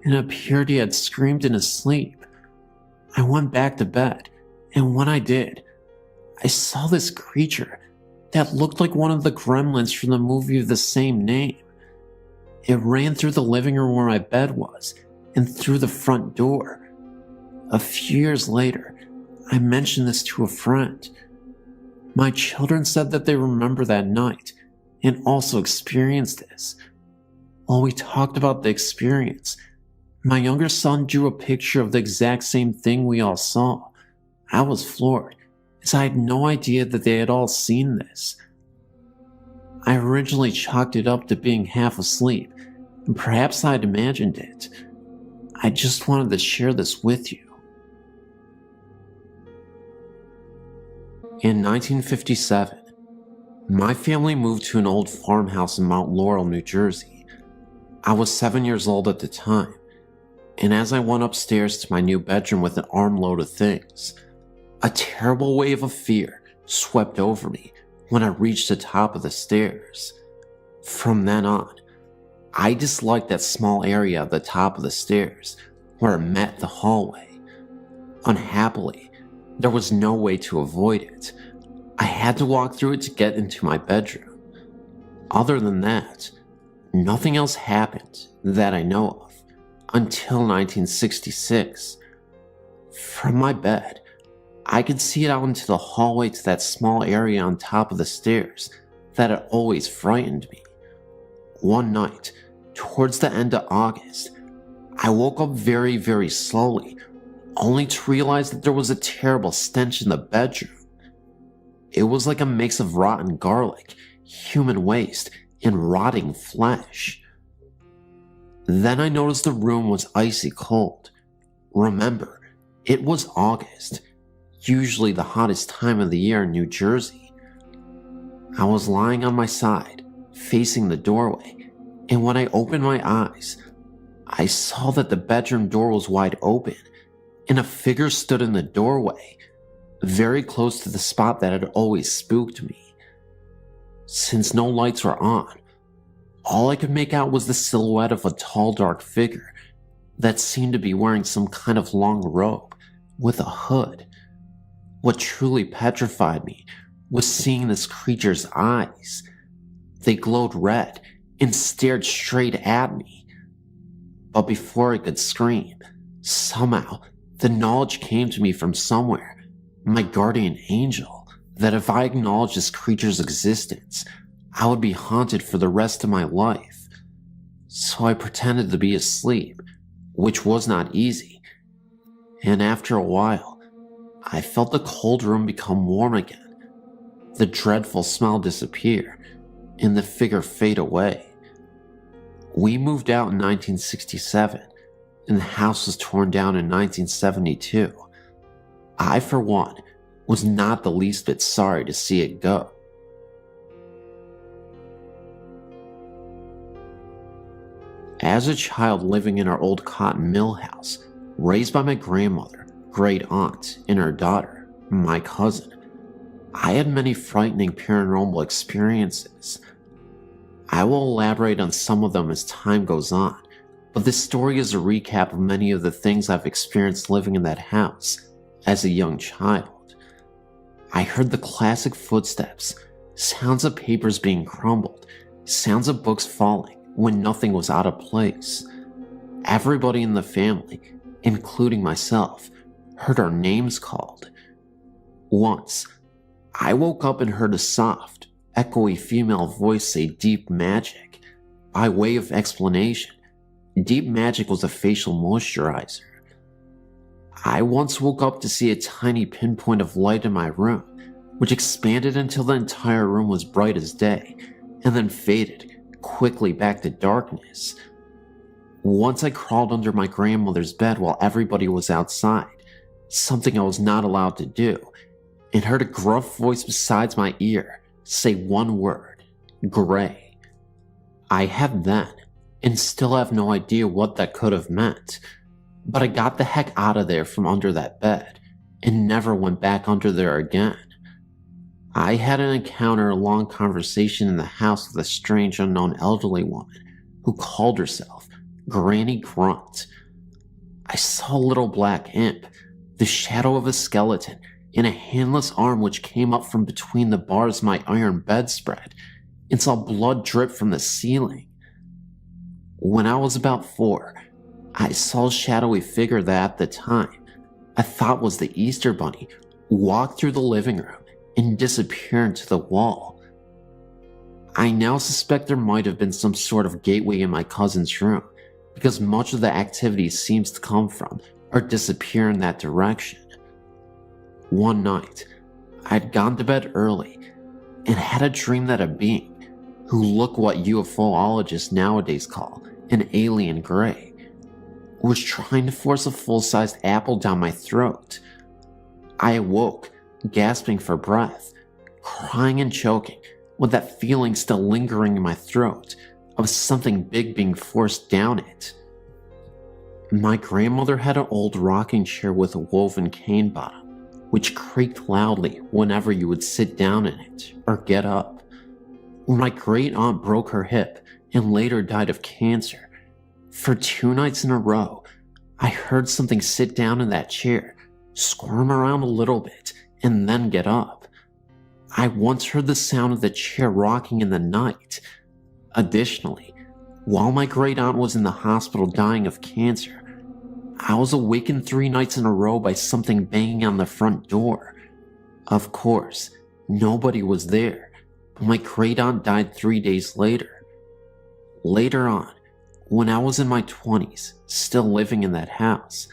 and it appeared he had screamed in his sleep. I went back to bed, and when I did, I saw this creature that looked like one of the gremlins from the movie of the same name. It ran through the living room where my bed was, and through the front door. A few years later, I mentioned this to a friend. My children said that they remember that night and also experienced this. While we talked about the experience, my younger son drew a picture of the exact same thing we all saw. I was floored, as I had no idea that they had all seen this. I originally chalked it up to being half asleep, and perhaps I had imagined it. I just wanted to share this with you. In 1957, my family moved to an old farmhouse in Mount Laurel, New Jersey. I was 7 years old at the time, and as I went upstairs to my new bedroom with an armload of things, a terrible wave of fear swept over me when I reached the top of the stairs. From then on, I disliked that small area at the top of the stairs where it met the hallway. Unhappily, there was no way to avoid it. I had to walk through it to get into my bedroom. Other than that, nothing else happened that I know of until 1966. From my bed, I could see it out into the hallway to that small area on top of the stairs that had always frightened me. One night, towards the end of August, I woke up very, very slowly, only to realize that there was a terrible stench in the bedroom. It was like a mix of rotten garlic, human waste, and rotting flesh. Then I noticed the room was icy cold. Remember, it was August, usually the hottest time of the year in New Jersey. I was lying on my side, facing the doorway, and when I opened my eyes, I saw that the bedroom door was wide open, and a figure stood in the doorway, very close to the spot that had always spooked me. Since no lights were on, all I could make out was the silhouette of a tall, dark figure that seemed to be wearing some kind of long robe with a hood. What truly petrified me was seeing this creature's eyes. They glowed red and stared straight at me. But before I could scream, somehow the knowledge came to me from somewhere, my guardian angel, that if I acknowledged this creature's existence, I would be haunted for the rest of my life. So I pretended to be asleep, which was not easy. And after a while, I felt the cold room become warm again, the dreadful smell disappear, and the figure fade away. We moved out in 1967, and the house was torn down in 1972. I, for one, was not the least bit sorry to see it go. As a child living in our old cotton mill house, raised by my grandmother, great aunt, and her daughter, my cousin, I had many frightening paranormal experiences. I will elaborate on some of them as time goes on, but this story is a recap of many of the things I've experienced living in that house as a young child. I heard the classic footsteps, sounds of papers being crumbled, sounds of books falling when nothing was out of place. Everybody in the family, including myself, heard our names called. Once, I woke up and heard a soft, echoey female voice say deep magic. By way of explanation, deep magic was a facial moisturizer. I once woke up to see a tiny pinpoint of light in my room, which expanded until the entire room was bright as day, and then faded quickly back to darkness. Once I crawled under my grandmother's bed while everybody was outside, something I was not allowed to do, and heard a gruff voice beside my ear say one word, gray. I had then, and still have no idea what that could have meant, but I got the heck out of there from under that bed, and never went back under there again. I had an encounter, a long conversation in the house with a strange unknown elderly woman who called herself Granny Grunt. I saw a little black imp, the shadow of a skeleton, in a handless arm which came up from between the bars of my iron bedspread, and saw blood drip from the ceiling. When I was about 4, I saw a shadowy figure that at the time I thought was the Easter Bunny walk through the living room and disappear into the wall. I now suspect there might have been some sort of gateway in my cousin's room, because much of the activity seems to come from or disappear in that direction. One night, I'd gone to bed early and had a dream that a being, who looked what UFOologists nowadays call an alien gray, was trying to force a full-sized apple down my throat. I awoke, gasping for breath, crying and choking, with that feeling still lingering in my throat of something big being forced down it. My grandmother had an old rocking chair with a woven cane bottom, which creaked loudly whenever you would sit down in it or get up. When my great aunt broke her hip and later died of cancer, for 2 nights in a row, I heard something sit down in that chair, squirm around a little bit, and then get up. I once heard the sound of the chair rocking in the night. Additionally, while my great aunt was in the hospital dying of cancer, I was awakened 3 nights in a row by something banging on the front door. Of course, nobody was there, but my great aunt died 3 days later. Later on, when I was in my 20s, still living in that house,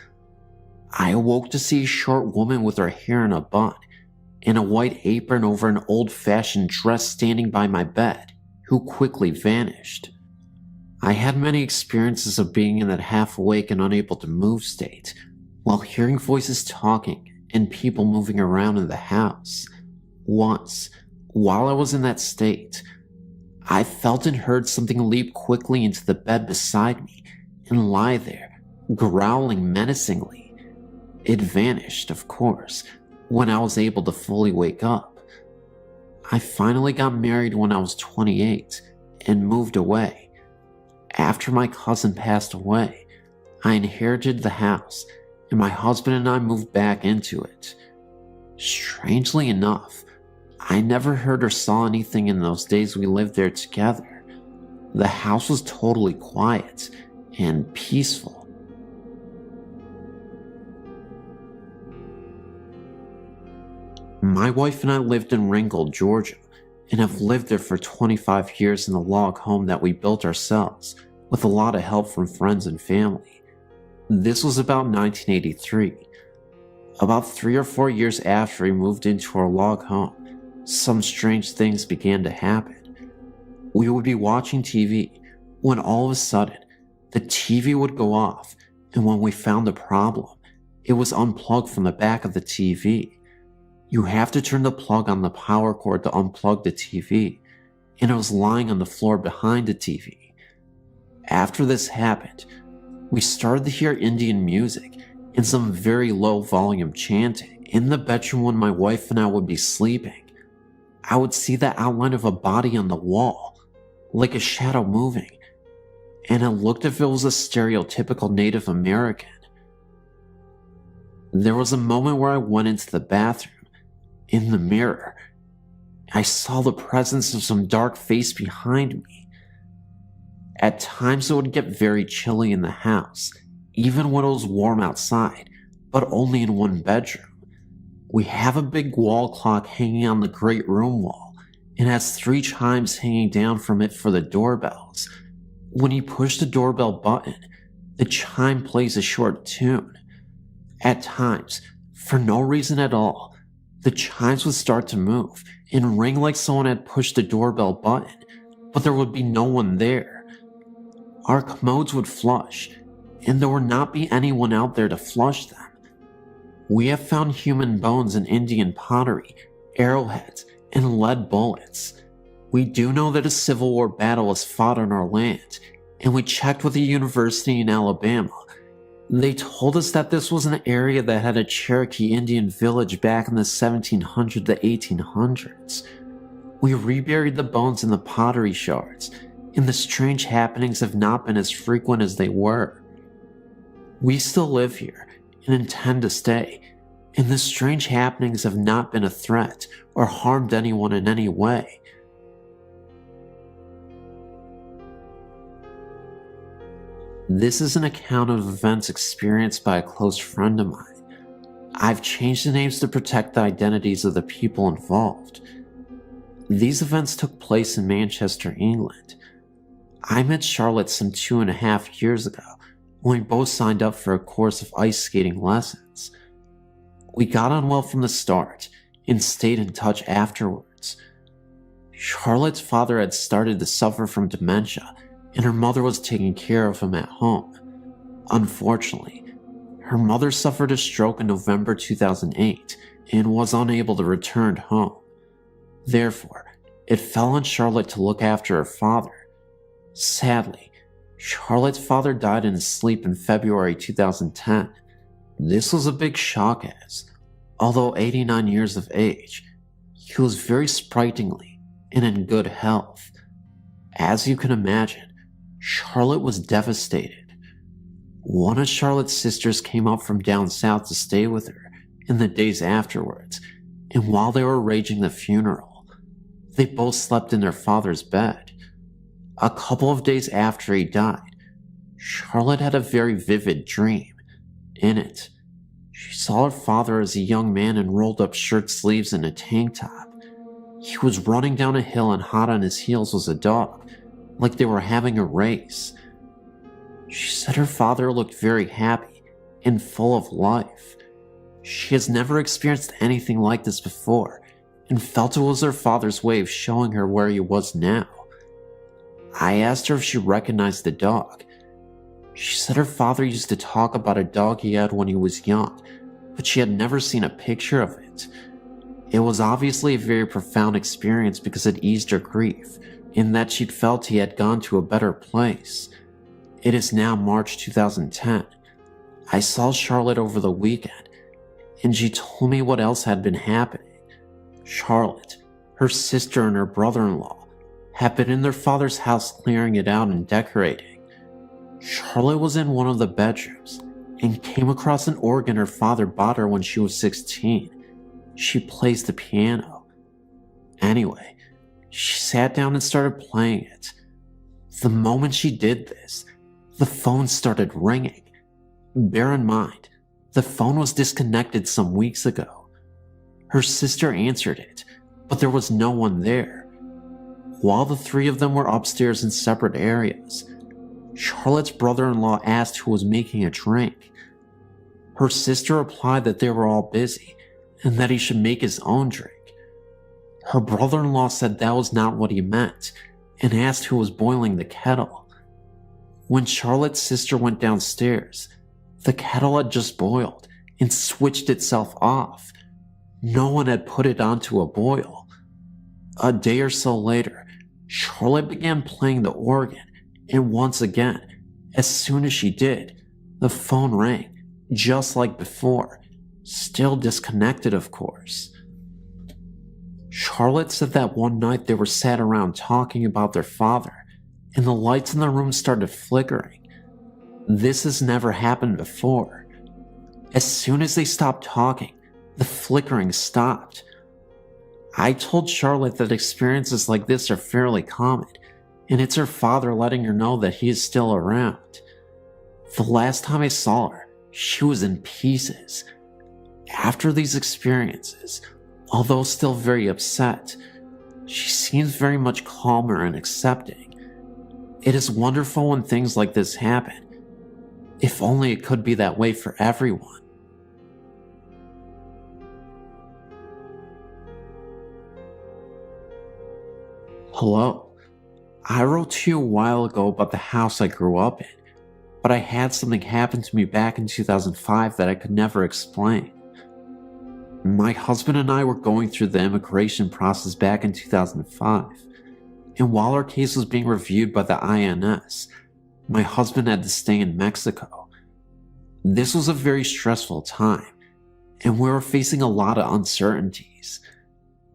I awoke to see a short woman with her hair in a bun and a white apron over an old-fashioned dress standing by my bed, who quickly vanished. I had many experiences of being in that half-awake and unable to move state, while hearing voices talking and people moving around in the house. Once, while I was in that state, I felt and heard something leap quickly into the bed beside me and lie there, growling menacingly. It vanished, of course, when I was able to fully wake up. I finally got married when I was 28 and moved away. After my cousin passed away, I inherited the house, and my husband and I moved back into it. Strangely enough, I never heard or saw anything in those days we lived there together. The house was totally quiet and peaceful. My wife and I lived in Ringgold, Georgia, and have lived there for 25 years in the log home that we built ourselves, with a lot of help from friends and family. This was about 1983. About 3 or 4 years after we moved into our log home, some strange things began to happen. We would be watching TV when all of a sudden, the TV would go off, and when we found the problem, it was unplugged from the back of the TV. You have to turn the plug on the power cord to unplug the TV, and it was lying on the floor behind the TV. After this happened, we started to hear Indian music and some very low volume chanting in the bedroom when my wife and I would be sleeping. I would see the outline of a body on the wall, like a shadow moving, and it looked as if it was a stereotypical Native American. There was a moment where I went into the bathroom. In the mirror, I saw the presence of some dark face behind me. At times it would get very chilly in the house, even when it was warm outside, but only in one bedroom. We have a big wall clock hanging on the great room wall, and has 3 chimes hanging down from it for the doorbells. When you push the doorbell button, the chime plays a short tune. At times, for no reason at all, the chimes would start to move and ring like someone had pushed the doorbell button, but there would be no one there. Our commodes would flush, and there would not be anyone out there to flush them. We have found human bones in Indian pottery, arrowheads, and lead bullets. We do know that a Civil War battle was fought on our land, and we checked with a university in Alabama. They told us that this was an area that had a Cherokee Indian village back in the 1700s to 1800s. We reburied the bones in the pottery shards, and the strange happenings have not been as frequent as they were. We still live here and intend to stay, and the strange happenings have not been a threat or harmed anyone in any way. This is an account of events experienced by a close friend of mine. I've changed the names to protect the identities of the people involved. These events took place in Manchester, England. I met Charlotte some 2.5 years ago when we both signed up for a course of ice skating lessons. We got on well from the start and stayed in touch afterwards. Charlotte's father had started to suffer from dementia, and her mother was taking care of him at home. Unfortunately, her mother suffered a stroke in November 2008 and was unable to return home. Therefore, it fell on Charlotte to look after her father. Sadly, Charlotte's father died in his sleep in February 2010. This was a big shock as, although 89 years of age, he was very sprightly and in good health. As you can imagine, Charlotte was devastated. One of Charlotte's sisters came up from down south to stay with her in the days afterwards, and while they were arranging the funeral, they both slept in their father's bed. A couple of days after he died, Charlotte had a very vivid dream. In it, she saw her father as a young man in rolled up shirt sleeves and a tank top. He was running down a hill, and hot on his heels was a dog, like they were having a race. She said her father looked very happy and full of life. She has never experienced anything like this before and felt it was her father's way of showing her where he was now. I asked her if she recognized the dog. She said her father used to talk about a dog he had when he was young, but she had never seen a picture of it. It was obviously a very profound experience because it eased her grief, in that she'd felt he had gone to a better place. It is now March 2010. I saw Charlotte over the weekend, and she told me what else had been happening. Charlotte, her sister, and her brother-in-law had been in their father's house clearing it out and decorating. Charlotte was in one of the bedrooms and came across an organ her father bought her when she was 16. She plays the piano. Anyway, she sat down and started playing it. The moment she did this, the phone started ringing. Bear in mind, the phone was disconnected some weeks ago. Her sister answered it, but there was no one there. While the three of them were upstairs in separate areas, Charlotte's brother-in-law asked who was making a drink. Her sister replied that they were all busy and that he should make his own drink. Her brother-in-law said that was not what he meant and asked who was boiling the kettle. When Charlotte's sister went downstairs, the kettle had just boiled and switched itself off. No one had put it onto a boil. A day or so later, Charlotte began playing the organ, and once again, as soon as she did, the phone rang, just like before, still disconnected, of course. Charlotte said that one night they were sat around talking about their father, and the lights in the room started flickering. This has never happened before. As soon as they stopped talking, the flickering stopped. I told Charlotte that experiences like this are fairly common, and it's her father letting her know that he is still around. The last time I saw her, she was in pieces. After these experiences, although still very upset, she seems very much calmer and accepting. It is wonderful when things like this happen. If only it could be that way for everyone. Hello. I wrote to you a while ago about the house I grew up in, but I had something happen to me back in 2005 that I could never explain. My husband and I were going through the immigration process back in 2005, and while our case was being reviewed by the INS, my husband had to stay in Mexico. This was a very stressful time, and we were facing a lot of uncertainties.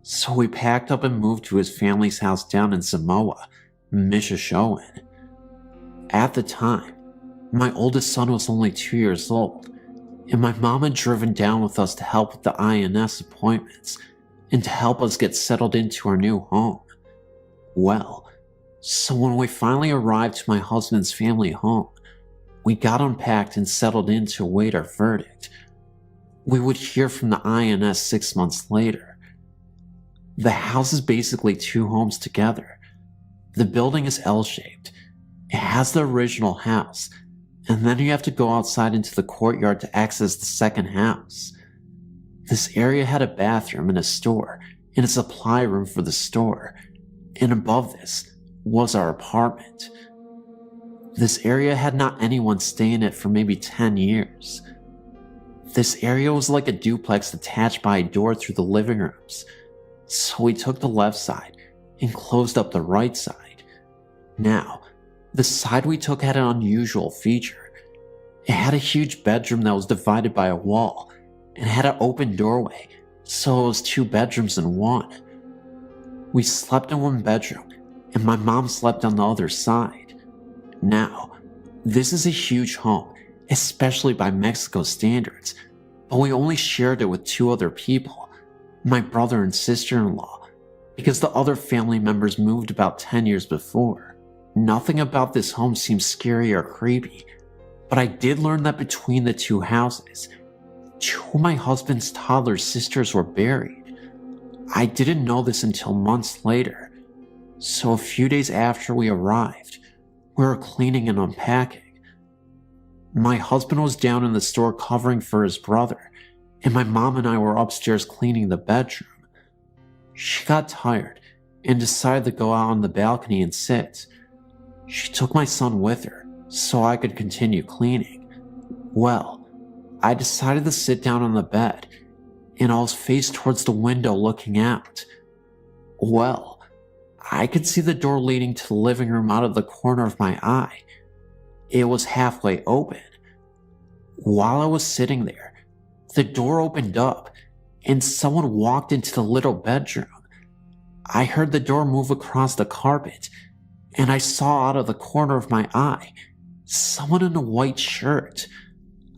So we packed up and moved to his family's house down in Samoa, Mishashoan. At the time, my oldest son was only 2 years old, and my mom had driven down with us to help with the INS appointments and to help us get settled into our new home. Well, so when we finally arrived to my husband's family home, we got unpacked and settled in to await our verdict. We would hear from the INS 6 months later. The house is basically two homes together. The building is L-shaped. It has the original house, and then you have to go outside into the courtyard to access the second house. This area had a bathroom and a store, and a supply room for the store, and above this was our apartment. This area had not anyone stay in it for maybe 10 years. This area was like a duplex attached by a door through the living rooms. So we took the left side and closed up the right side. Now, the side we took had an unusual feature. It had a huge bedroom that was divided by a wall and had an open doorway, so it was 2 bedrooms in one. We slept in one bedroom, and my mom slept on the other side. Now, this is a huge home, especially by Mexico standards, but we only shared it with 2 other people. My brother and sister-in-law, because the other family members moved about 10 years before. Nothing about this home seemed scary or creepy, but I did learn that between the 2 houses, 2 of my husband's toddler sisters were buried. I didn't know this until months later, so a few days after we arrived, we were cleaning and unpacking. My husband was down in the store covering for his brother, and my mom and I were upstairs cleaning the bedroom. She got tired and decided to go out on the balcony and sit. She took my son with her so I could continue cleaning. Well, I decided to sit down on the bed, and I was faced towards the window looking out. Well, I could see the door leading to the living room out of the corner of my eye. It was halfway open. While I was sitting there, the door opened up, and someone walked into the little bedroom. I heard the door move across the carpet, and I saw out of the corner of my eye Someone in a white shirt.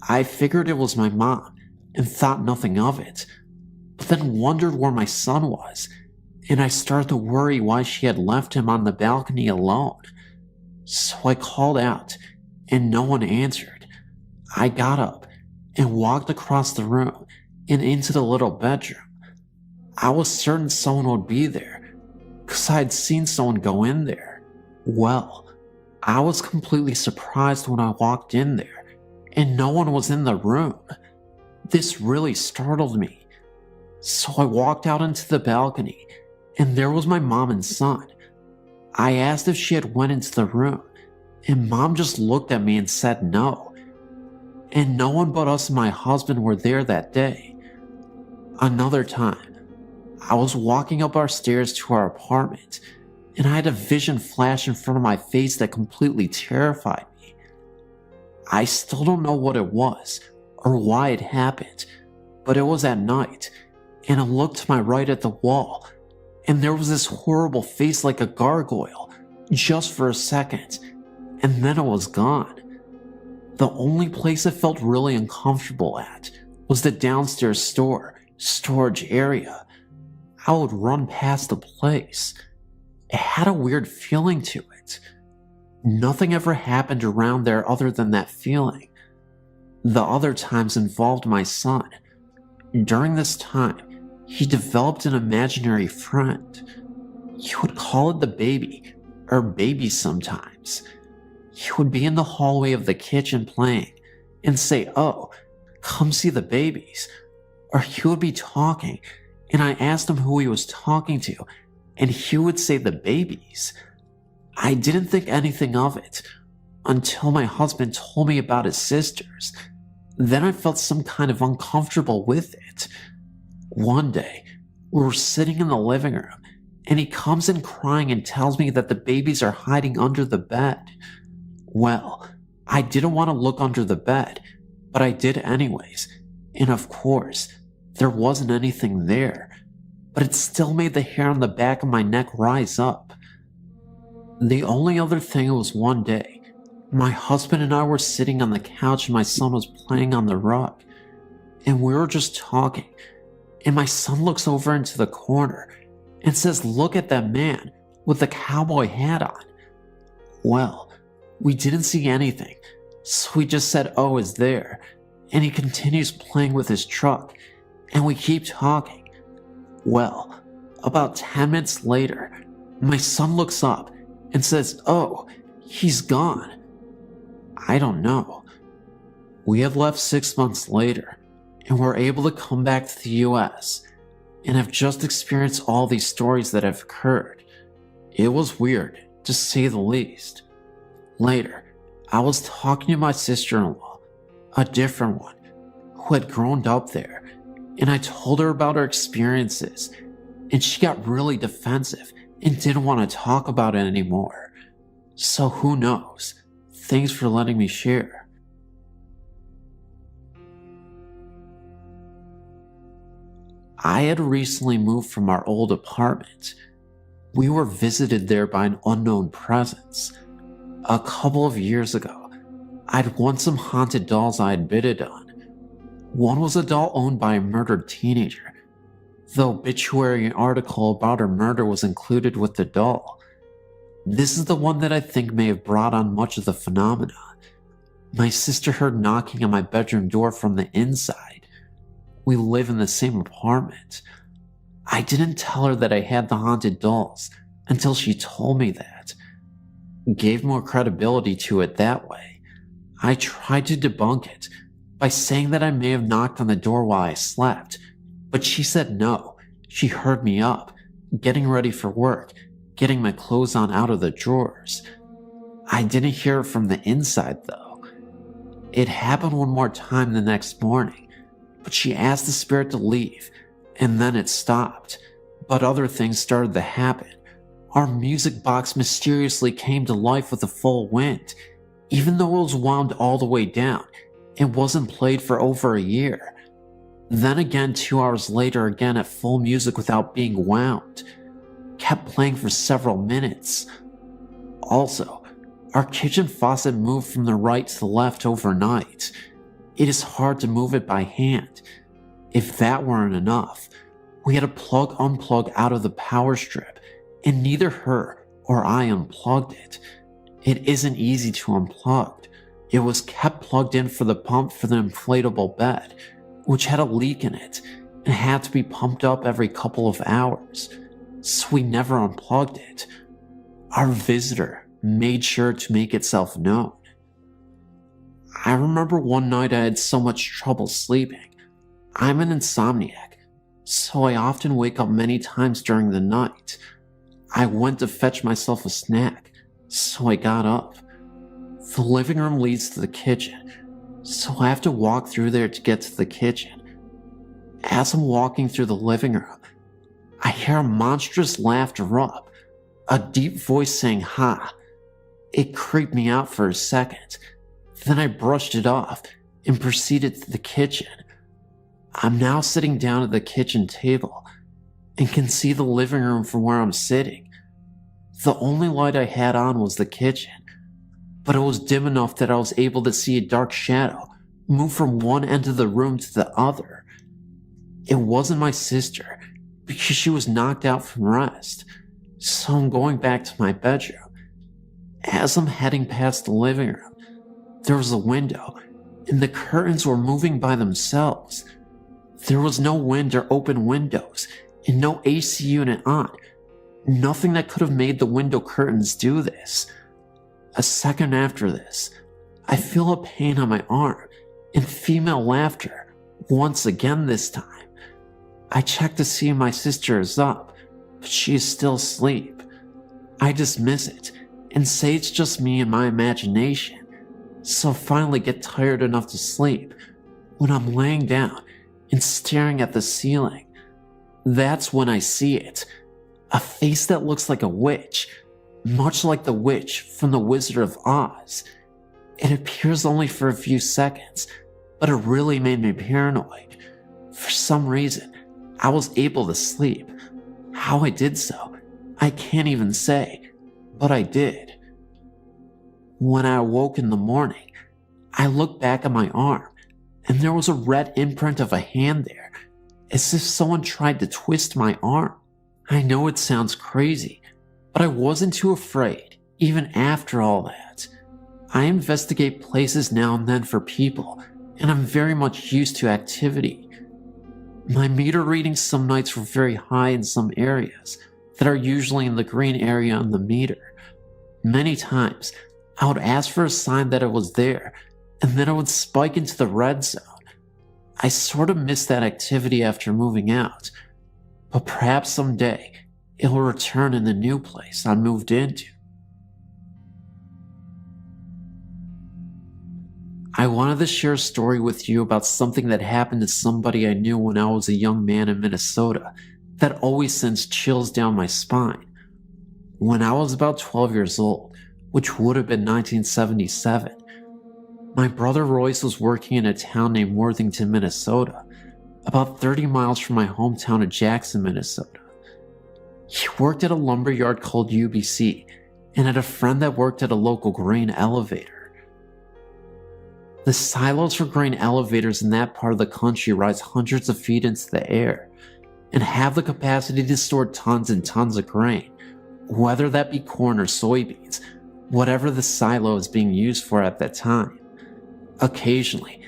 I figured it was my mom and thought nothing of it, but then wondered where my son was, and I started to worry why she had left him on the balcony alone. So I called out, and no one answered. I got up and walked across the room and into the little bedroom. I was certain someone would be there, because I had seen someone go in there. Well, I was completely surprised when I walked in there, and no one was in the room. This really startled me. So I walked out into the balcony, and there was my mom and son. I asked if she had went into the room, and Mom just looked at me and said no. And no one but us and my husband were there that day. Another time, I was walking up our stairs to our apartment, and I had a vision flash in front of my face that completely terrified me. I still don't know what it was or why it happened, but it was at night, and I looked to my right at the wall, and there was this horrible face like a gargoyle, just for a second, and then it was gone. The only place I felt really uncomfortable at was the downstairs storage area. I would run past the place. It had a weird feeling to it. Nothing ever happened around there other than that feeling. The other times involved my son. During this time, he developed an imaginary friend. He would call it the baby, or babies sometimes. He would be in the hallway of the kitchen playing and say, "Oh, come see the babies." Or he would be talking, and I asked him who he was talking to, and he would say the babies. I didn't think anything of it until my husband told me about his sisters. Then I felt some kind of uncomfortable with it. One day, we were sitting in the living room, and he comes in crying and tells me that the babies are hiding under the bed. Well, I didn't want to look under the bed, but I did anyways, and of course, there wasn't anything there, but it still made the hair on the back of my neck rise up. The only other thing was one day, my husband and I were sitting on the couch and my son was playing on the rug, and we were just talking, and my son looks over into the corner and says, "Look at that man with the cowboy hat on." Well, we didn't see anything, so we just said, "Oh, is there?" And he continues playing with his truck, and we keep talking. Well, about 10 minutes later, my son looks up and says, "Oh, he's gone." I don't know. We had left 6 months later, and were able to come back to the US, and have just experienced all these stories that have occurred. It was weird, to say the least. Later, I was talking to my sister-in-law, a different one, who had grown up there, and I told her about her experiences, and she got really defensive and didn't want to talk about it anymore. So who knows? Thanks for letting me share. I had recently moved from our old apartment. We were visited there by an unknown presence. A couple of years ago, I'd won some haunted dolls I had bidded on. One was a doll owned by a murdered teenager. The obituary article about her murder was included with the doll. This is the one that I think may have brought on much of the phenomena. My sister heard knocking on my bedroom door from the inside. We live in the same apartment. I didn't tell her that I had the haunted dolls until she told me that. Gave more credibility to it that way. I tried to debunk it by saying that I may have knocked on the door while I slept, but she said no. She heard me up, getting ready for work, getting my clothes on out of the drawers. I didn't hear it from the inside though. It happened one more time the next morning, but she asked the spirit to leave, and then it stopped. But other things started to happen. Our music box mysteriously came to life with a full wind. Even though it was wound all the way down, it wasn't played for over a year. Then again, 2 hours later, again at full music without being wound. Kept playing for several minutes. Also, Our kitchen faucet moved from the right to the left overnight. It is hard to move it by hand. If that weren't enough, we had to unplug out of the power strip, and neither her or I unplugged it. It isn't easy to unplug. It was kept plugged in for the pump for the inflatable bed, which had a leak in it and had to be pumped up every couple of hours, so we never unplugged it. Our visitor made sure to make itself known. I remember one night I had so much trouble sleeping. I'm an insomniac, so I often wake up many times during the night. I went to fetch myself a snack, so I got up. The living room leads to the kitchen, so I have to walk through there to get to the kitchen. As I'm walking through the living room, I hear a monstrous laughter erupt, a deep voice saying "ha." It creeped me out for a second. Then I brushed it off and proceeded to the kitchen. I'm now sitting down at the kitchen table and can see the living room from where I'm sitting. The only light I had on was the kitchen, but it was dim enough that I was able to see a dark shadow move from one end of the room to the other. It wasn't my sister, because she was knocked out from rest, so I'm going back to my bedroom. As I'm heading past the living room, there was a window, and the curtains were moving by themselves. There was no wind or open windows, and no AC unit on. Nothing that could have made the window curtains do this. A second after this, I feel a pain on my arm, and female laughter, once again this time. I check to see if my sister is up, but she is still asleep. I dismiss it, and say it's just me and my imagination, so I finally get tired enough to sleep when I'm laying down and staring at the ceiling. That's when I see it. A face that looks like a witch, much like the witch from The Wizard of Oz. It appears only for a few seconds, but it really made me paranoid. For some reason, I was able to sleep. How I did so, I can't even say, but I did. When I awoke in the morning, I looked back at my arm, and there was a red imprint of a hand there, as if someone tried to twist my arm. I know it sounds crazy, but I wasn't too afraid, even after all that. I investigate places now and then for people, and I'm very much used to activity. My meter readings some nights were very high in some areas that are usually in the green area on the meter. Many times, I would ask for a sign that it was there, and then it would spike into the red zone. I sort of missed that activity after moving out, but perhaps someday it will return in the new place I moved into. I wanted to share a story with you about something that happened to somebody I knew when I was a young man in Minnesota that always sends chills down my spine. When I was about 12 years old, which would have been 1977, my brother Royce was working in a town named Worthington, Minnesota, about 30 miles from my hometown of Jackson, Minnesota. He worked at a lumber yard called UBC and had a friend that worked at a local grain elevator. The silos for grain elevators in that part of the country rise hundreds of feet into the air and have the capacity to store tons and tons of grain, whether that be corn or soybeans, whatever the silo is being used for at that time. Occasionally,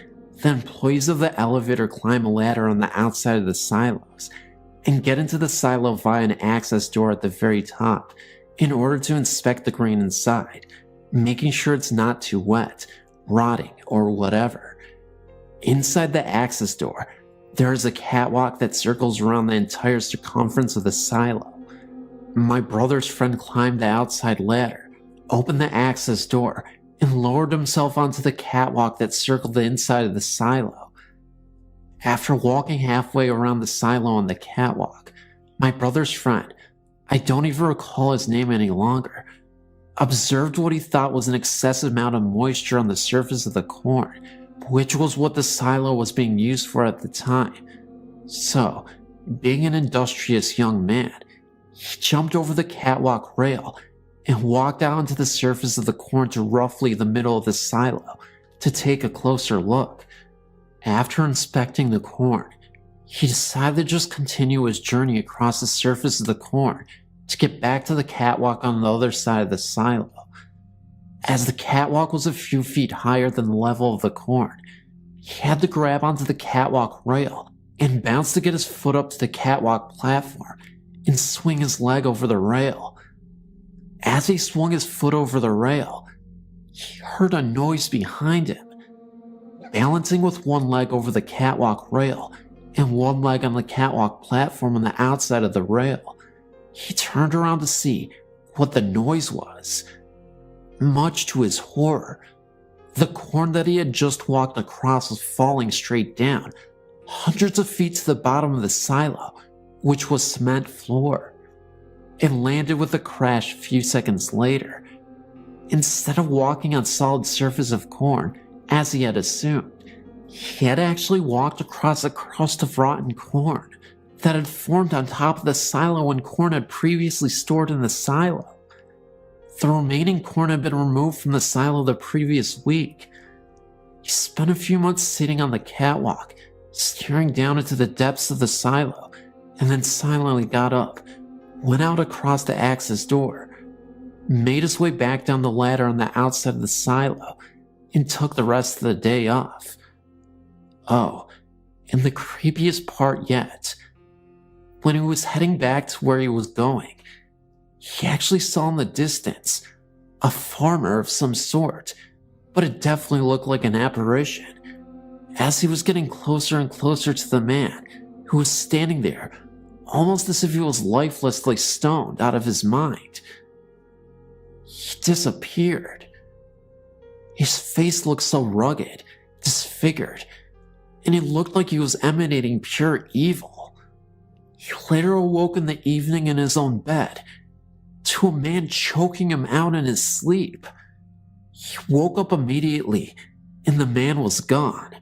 the employees of the elevator climb a ladder on the outside of the silos and get into the silo via an access door at the very top in order to inspect the grain inside, making sure it's not too wet, rotting, or whatever. Inside the access door, there is a catwalk that circles around the entire circumference of the silo. My brother's friend climbed the outside ladder, opened the access door, and lowered himself onto the catwalk that circled the inside of the silo. After walking halfway around the silo on the catwalk, my brother's friend, I don't even recall his name any longer, observed what he thought was an excessive amount of moisture on the surface of the corn, which was what the silo was being used for at the time. So, being an industrious young man, he jumped over the catwalk rail and walked out onto the surface of the corn to roughly the middle of the silo to take a closer look. After inspecting the corn, he decided to just continue his journey across the surface of the corn to get back to the catwalk on the other side of the silo. As the catwalk was a few feet higher than the level of the corn, he had to grab onto the catwalk rail and bounce to get his foot up to the catwalk platform and swing his leg over the rail. As he swung his foot over the rail, he heard a noise behind him. Balancing with one leg over the catwalk rail and one leg on the catwalk platform on the outside of the rail, he turned around to see what the noise was. Much to his horror, the corn that he had just walked across was falling straight down, hundreds of feet to the bottom of the silo, which was cement floor. It landed with a crash a few seconds later. Instead of walking on solid surface of corn, as he had assumed, he had actually walked across a crust of rotten corn that had formed on top of the silo when corn had previously stored in the silo. The remaining corn had been removed from the silo the previous week. He spent a few months sitting on the catwalk, staring down into the depths of the silo, and then silently got up, went out across the access door, made his way back down the ladder on the outside of the silo, and took the rest of the day off. Oh, and the creepiest part yet, when he was heading back to where he was going, he actually saw in the distance a farmer of some sort, but it definitely looked like an apparition. As he was getting closer and closer to the man who was standing there, almost as if he was lifelessly stoned out of his mind, he disappeared. His face looked so rugged, disfigured, and it looked like he was emanating pure evil. He later awoke in the evening in his own bed to a man choking him out in his sleep. He woke up immediately, and the man was gone.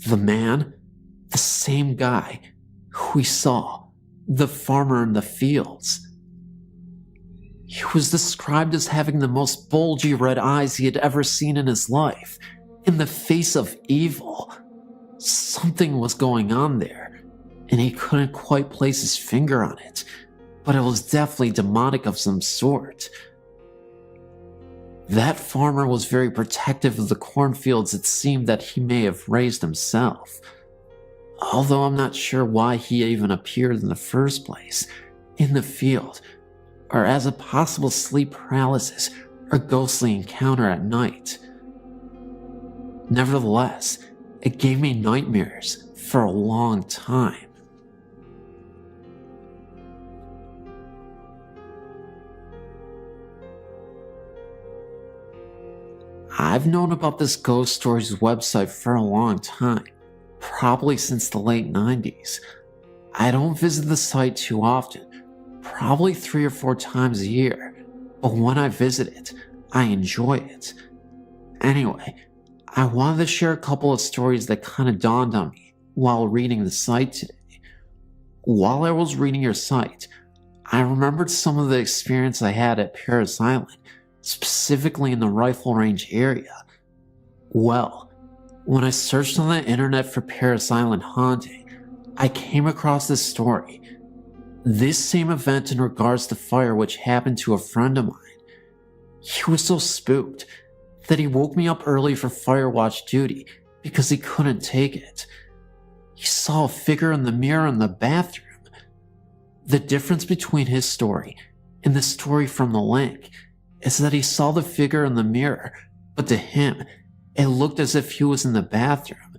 The man, the same guy who he saw, the farmer in the fields. He was described as having the most bulgy red eyes he had ever seen in his life, in the face of evil. Something was going on there, and he couldn't quite place his finger on it, but it was definitely demonic of some sort. That farmer was very protective of the cornfields it seemed that he may have raised himself, although I'm not sure why he even appeared in the first place, in the field, or as a possible sleep paralysis or ghostly encounter at night. Nevertheless, it gave me nightmares for a long time. I've known about this Ghost Stories website for a long time, probably since the late 90s. I don't visit the site too often, probably 3 or 4 times a year, but when I visit it, I enjoy it. Anyway, I wanted to share a couple of stories that kind of dawned on me while reading the site today. While I was reading your site, I remembered some of the experience I had at Parris Island, specifically in the rifle range area. Well, when I searched on the internet for Parris Island haunting, I came across this story. This same event in regards to fire which happened to a friend of mine. He was so spooked that he woke me up early for fire watch duty because he couldn't take it. He saw a figure in the mirror in the bathroom. The difference between his story and the story from the link is that he saw the figure in the mirror, but to him, it looked as if he was in the bathroom.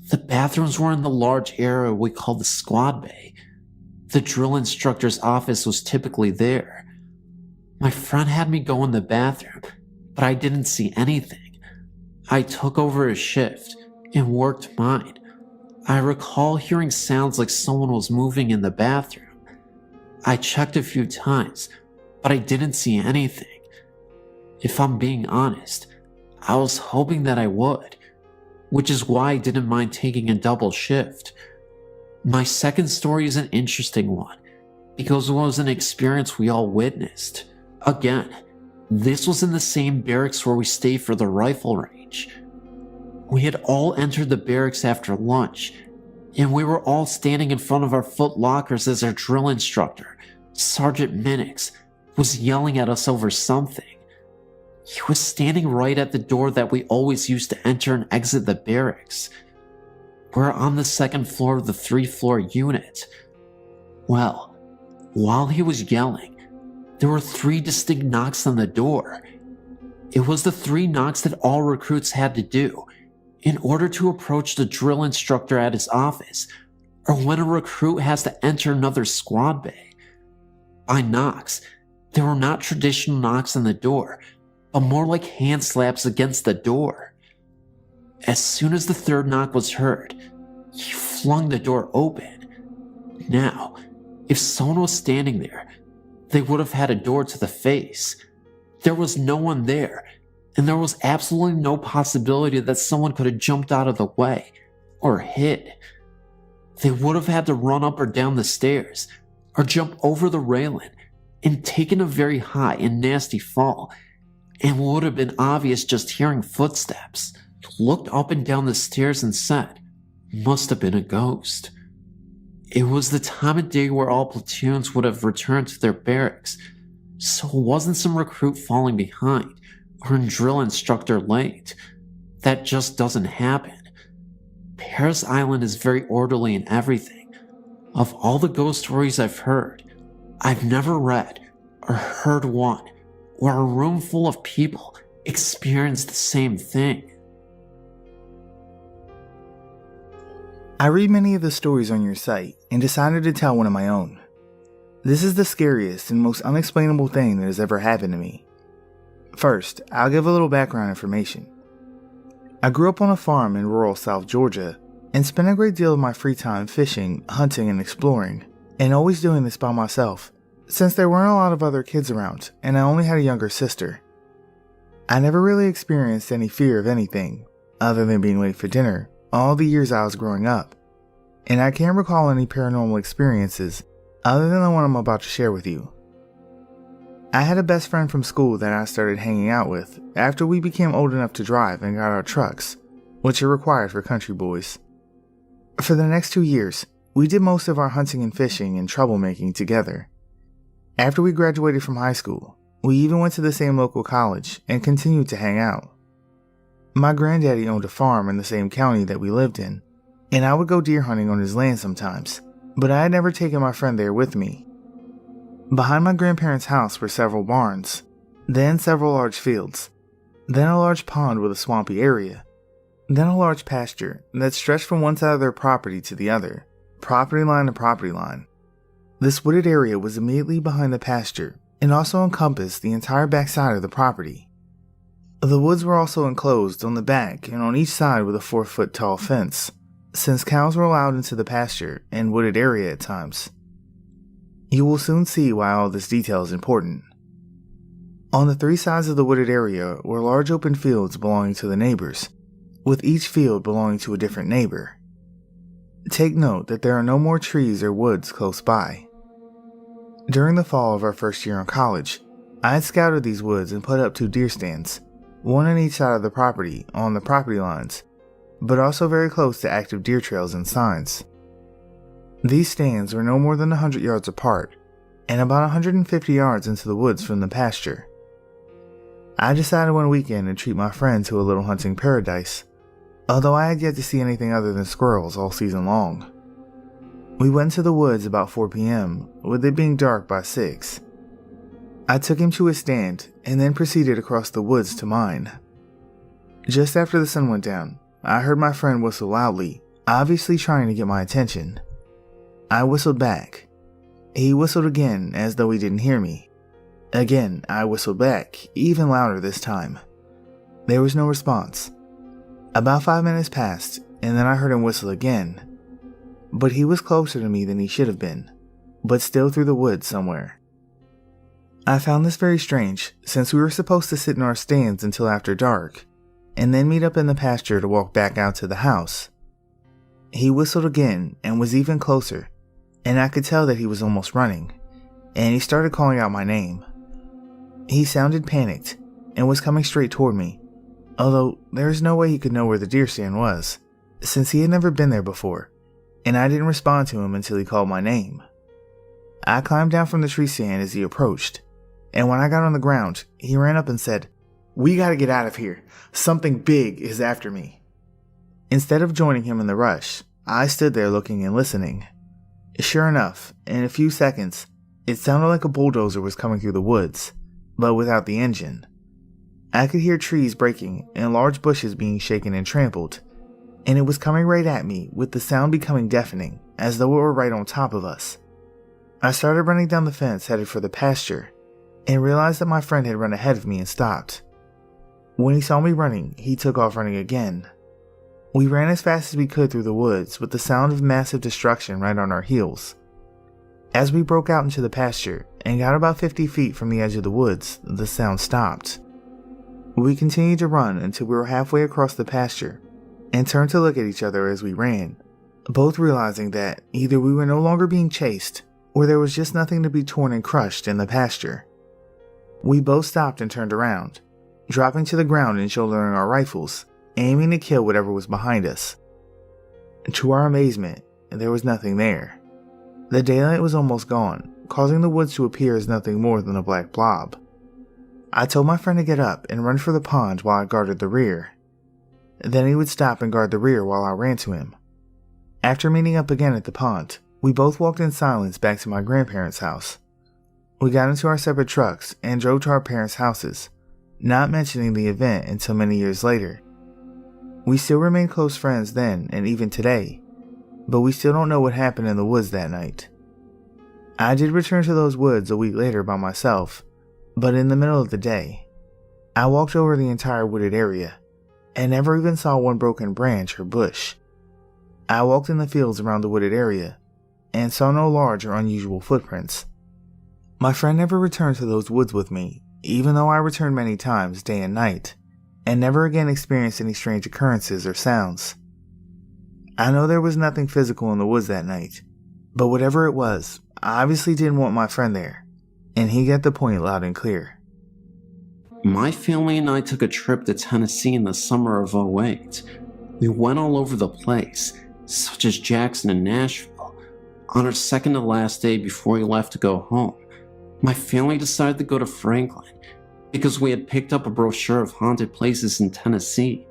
The bathrooms were in the large area we call the squad bay. The drill instructor's office was typically there. My friend had me go in the bathroom, but I didn't see anything. I took over his shift and worked mine. I recall hearing sounds like someone was moving in the bathroom. I checked a few times, but I didn't see anything. If I'm being honest, I was hoping that I would, which is why I didn't mind taking a double shift. My second story is an interesting one, because it was an experience we all witnessed. Again, this was in the same barracks where we stayed for the rifle range. We had all entered the barracks after lunch, and we were all standing in front of our foot lockers as our drill instructor, Sergeant Minix, was yelling at us over something. He was standing right at the door that we always used to enter and exit the barracks. We're on the second floor of the 3-floor unit. Well, while he was yelling, there were 3 distinct knocks on the door. It was the 3 knocks that all recruits had to do in order to approach the drill instructor at his office, or when a recruit has to enter another squad bay. By knocks, they were not traditional knocks on the door, but more like hand slaps against the door. As soon as the 3rd knock was heard, he flung the door open. Now, if someone was standing there, they would have had a door to the face. There was no one there, and there was absolutely no possibility that someone could have jumped out of the way or hid. They would have had to run up or down the stairs, or jump over the railing and taken a very high and nasty fall, and would have been obvious just hearing footsteps. Looked up and down the stairs and said, "Must have been a ghost." It was the time of day where all platoons would have returned to their barracks, so it wasn't some recruit falling behind or a drill instructor late. That just doesn't happen. Paris Island is very orderly in everything. Of all the ghost stories I've heard, I've never read or heard one where a room full of people experienced the same thing. I read many of the stories on your site and decided to tell one of my own. This is the scariest and most unexplainable thing that has ever happened to me. First, I'll give a little background information. I grew up on a farm in rural South Georgia and spent a great deal of my free time fishing, hunting, and exploring, and always doing this by myself, since there weren't a lot of other kids around and I only had a younger sister. I never really experienced any fear of anything, other than being late for dinner, all the years I was growing up, and I can't recall any paranormal experiences other than the one I'm about to share with you. I had a best friend from school that I started hanging out with after we became old enough to drive and got our trucks, which are required for country boys. For the next 2 years, we did most of our hunting and fishing and troublemaking together. After we graduated from high school, we even went to the same local college and continued to hang out. My granddaddy owned a farm in the same county that we lived in, and I would go deer hunting on his land sometimes, but I had never taken my friend there with me. Behind my grandparents' house were several barns, then several large fields, then a large pond with a swampy area, then a large pasture that stretched from one side of their property to the other, property line to property line. This wooded area was immediately behind the pasture and also encompassed the entire backside of the property. The woods were also enclosed on the back and on each side with a 4-foot tall fence, since cows were allowed into the pasture and wooded area at times. You will soon see why all this detail is important. On the 3 sides of the wooded area were large open fields belonging to the neighbors, with each field belonging to a different neighbor. Take note that there are no more trees or woods close by. During the fall of our first year in college, I had scouted these woods and put up 2 deer stands, one on each side of the property on the property lines, but also very close to active deer trails and signs. These stands were no more than 100 yards apart, and about 150 yards into the woods from the pasture. I decided one weekend to treat my friend to a little hunting paradise, although I had yet to see anything other than squirrels all season long. We went to the woods about 4 p.m., with it being dark by 6. I took him to his stand and then proceeded across the woods to mine. Just after the sun went down, I heard my friend whistle loudly, obviously trying to get my attention. I whistled back. He whistled again as though he didn't hear me. Again, I whistled back, even louder this time. There was no response. About 5 minutes passed, and then I heard him whistle again. But he was closer to me than he should have been, but still through the woods somewhere. I found this very strange, since we were supposed to sit in our stands until after dark, and then meet up in the pasture to walk back out to the house. He whistled again and was even closer, and I could tell that he was almost running, and he started calling out my name. He sounded panicked and was coming straight toward me, although there is no way he could know where the deer stand was, since he had never been there before, and I didn't respond to him until he called my name. I climbed down from the tree stand as he approached, and when I got on the ground, he ran up and said, "We gotta get out of here. Something big is after me." Instead of joining him in the rush, I stood there looking and listening. Sure enough, in a few seconds, it sounded like a bulldozer was coming through the woods, but without the engine. I could hear trees breaking and large bushes being shaken and trampled, and it was coming right at me, with the sound becoming deafening, as though it were right on top of us. I started running down the fence headed for the pasture, and realized that my friend had run ahead of me and stopped. When he saw me running, he took off running again. We ran as fast as we could through the woods, with the sound of massive destruction right on our heels. As we broke out into the pasture and got about 50 feet from the edge of the woods, the sound stopped. We continued to run until we were halfway across the pasture and turned to look at each other as we ran, both realizing that either we were no longer being chased or there was just nothing to be torn and crushed in the pasture. We both stopped and turned around, dropping to the ground and shouldering our rifles, aiming to kill whatever was behind us. To our amazement, there was nothing there. The daylight was almost gone, causing the woods to appear as nothing more than a black blob. I told my friend to get up and run for the pond while I guarded the rear. Then he would stop and guard the rear while I ran to him. After meeting up again at the pond, we both walked in silence back to my grandparents' house. We got into our separate trucks and drove to our parents' houses, not mentioning the event until many years later. We still remain close friends then and even today, but we still don't know what happened in the woods that night. I did return to those woods a week later by myself, but in the middle of the day, I walked over the entire wooded area and never even saw one broken branch or bush. I walked in the fields around the wooded area and saw no large or unusual footprints. My friend never returned to those woods with me, even though I returned many times day and night, and never again experienced any strange occurrences or sounds. I know there was nothing physical in the woods that night, but whatever it was, I obviously didn't want my friend there, and he got the point loud and clear. My family and I took a trip to Tennessee in the summer of '08. We went all over the place, such as Jackson and Nashville. On our second to last day before we left to go home, my family decided to go to Franklin because we had picked up a brochure of haunted places in Tennessee,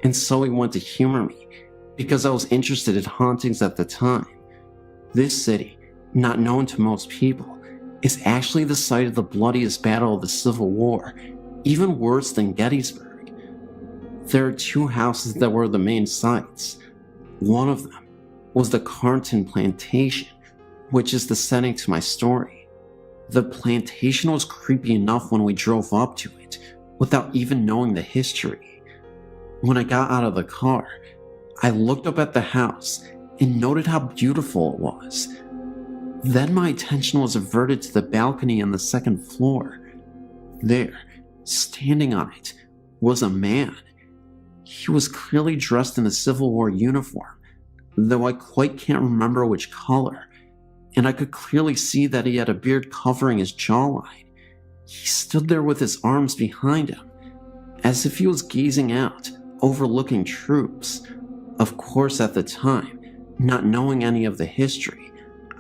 and so we went to humor me because I was interested in hauntings at the time. This city, not known to most people, is actually the site of the bloodiest battle of the Civil War, even worse than Gettysburg. There are two houses that were the main sites. One of them was the Carnton Plantation, which is the setting to my story. The plantation was creepy enough when we drove up to it, without even knowing the history. When I got out of the car, I looked up at the house and noted how beautiful it was. Then my attention was averted to the balcony on the second floor. There, standing on it, was a man. He was clearly dressed in a Civil War uniform, though I quite can't remember which color, and I could clearly see that he had a beard covering his jawline. He stood there with his arms behind him, as if he was gazing out, overlooking troops. Of course, at the time, not knowing any of the history,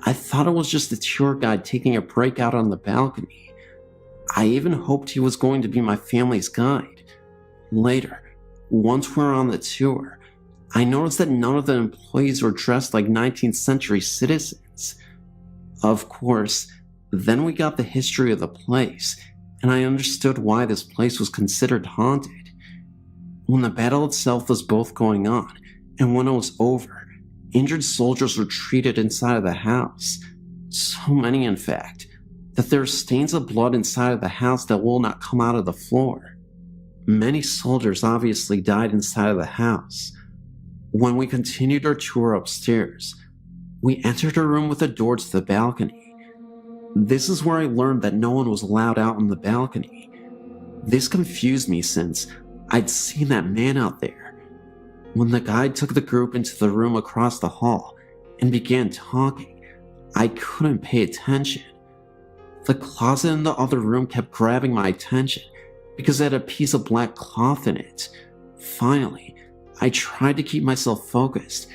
I thought it was just a tour guide taking a break out on the balcony. I even hoped he was going to be my family's guide. Later, once we were on the tour, I noticed that none of the employees were dressed like 19th century citizens. Of course, then we got the history of the place, and I understood why this place was considered haunted. When the battle itself was both going on, and when it was over, injured soldiers were treated inside of the house. So many, in fact, that there are stains of blood inside of the house that will not come out of the floor. Many soldiers obviously died inside of the house. When we continued our tour upstairs, we entered a room with a door to the balcony. This is where I learned that no one was allowed out on the balcony. This confused me since I'd seen that man out there. When the guide took the group into the room across the hall and began talking, I couldn't pay attention. The closet in the other room kept grabbing my attention because it had a piece of black cloth in it. Finally, I tried to keep myself focused,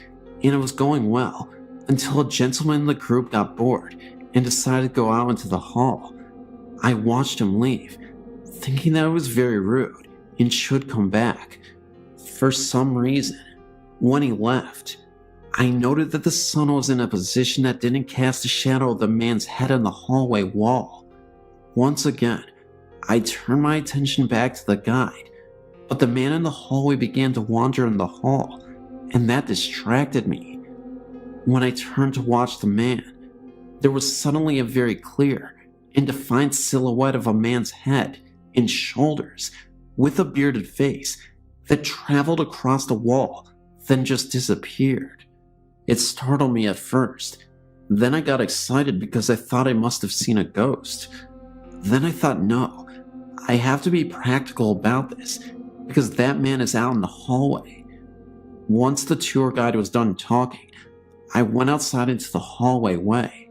and it was going well until a gentleman in the group got bored and decided to go out into the hall. I watched him leave, thinking that it was very rude and should come back. For some reason, when he left, I noted that the sun was in a position that didn't cast a shadow of the man's head on the hallway wall. Once again, I turned my attention back to the guide, but the man in the hallway began to wander in the hall, and that distracted me. When I turned to watch the man, there was suddenly a very clear and defined silhouette of a man's head and shoulders with a bearded face that traveled across the wall, then just disappeared. It startled me at first. Then I got excited because I thought I must have seen a ghost. Then I thought, no, I have to be practical about this because that man is out in the hallway. Once the tour guide was done talking, I went outside into the hallway way.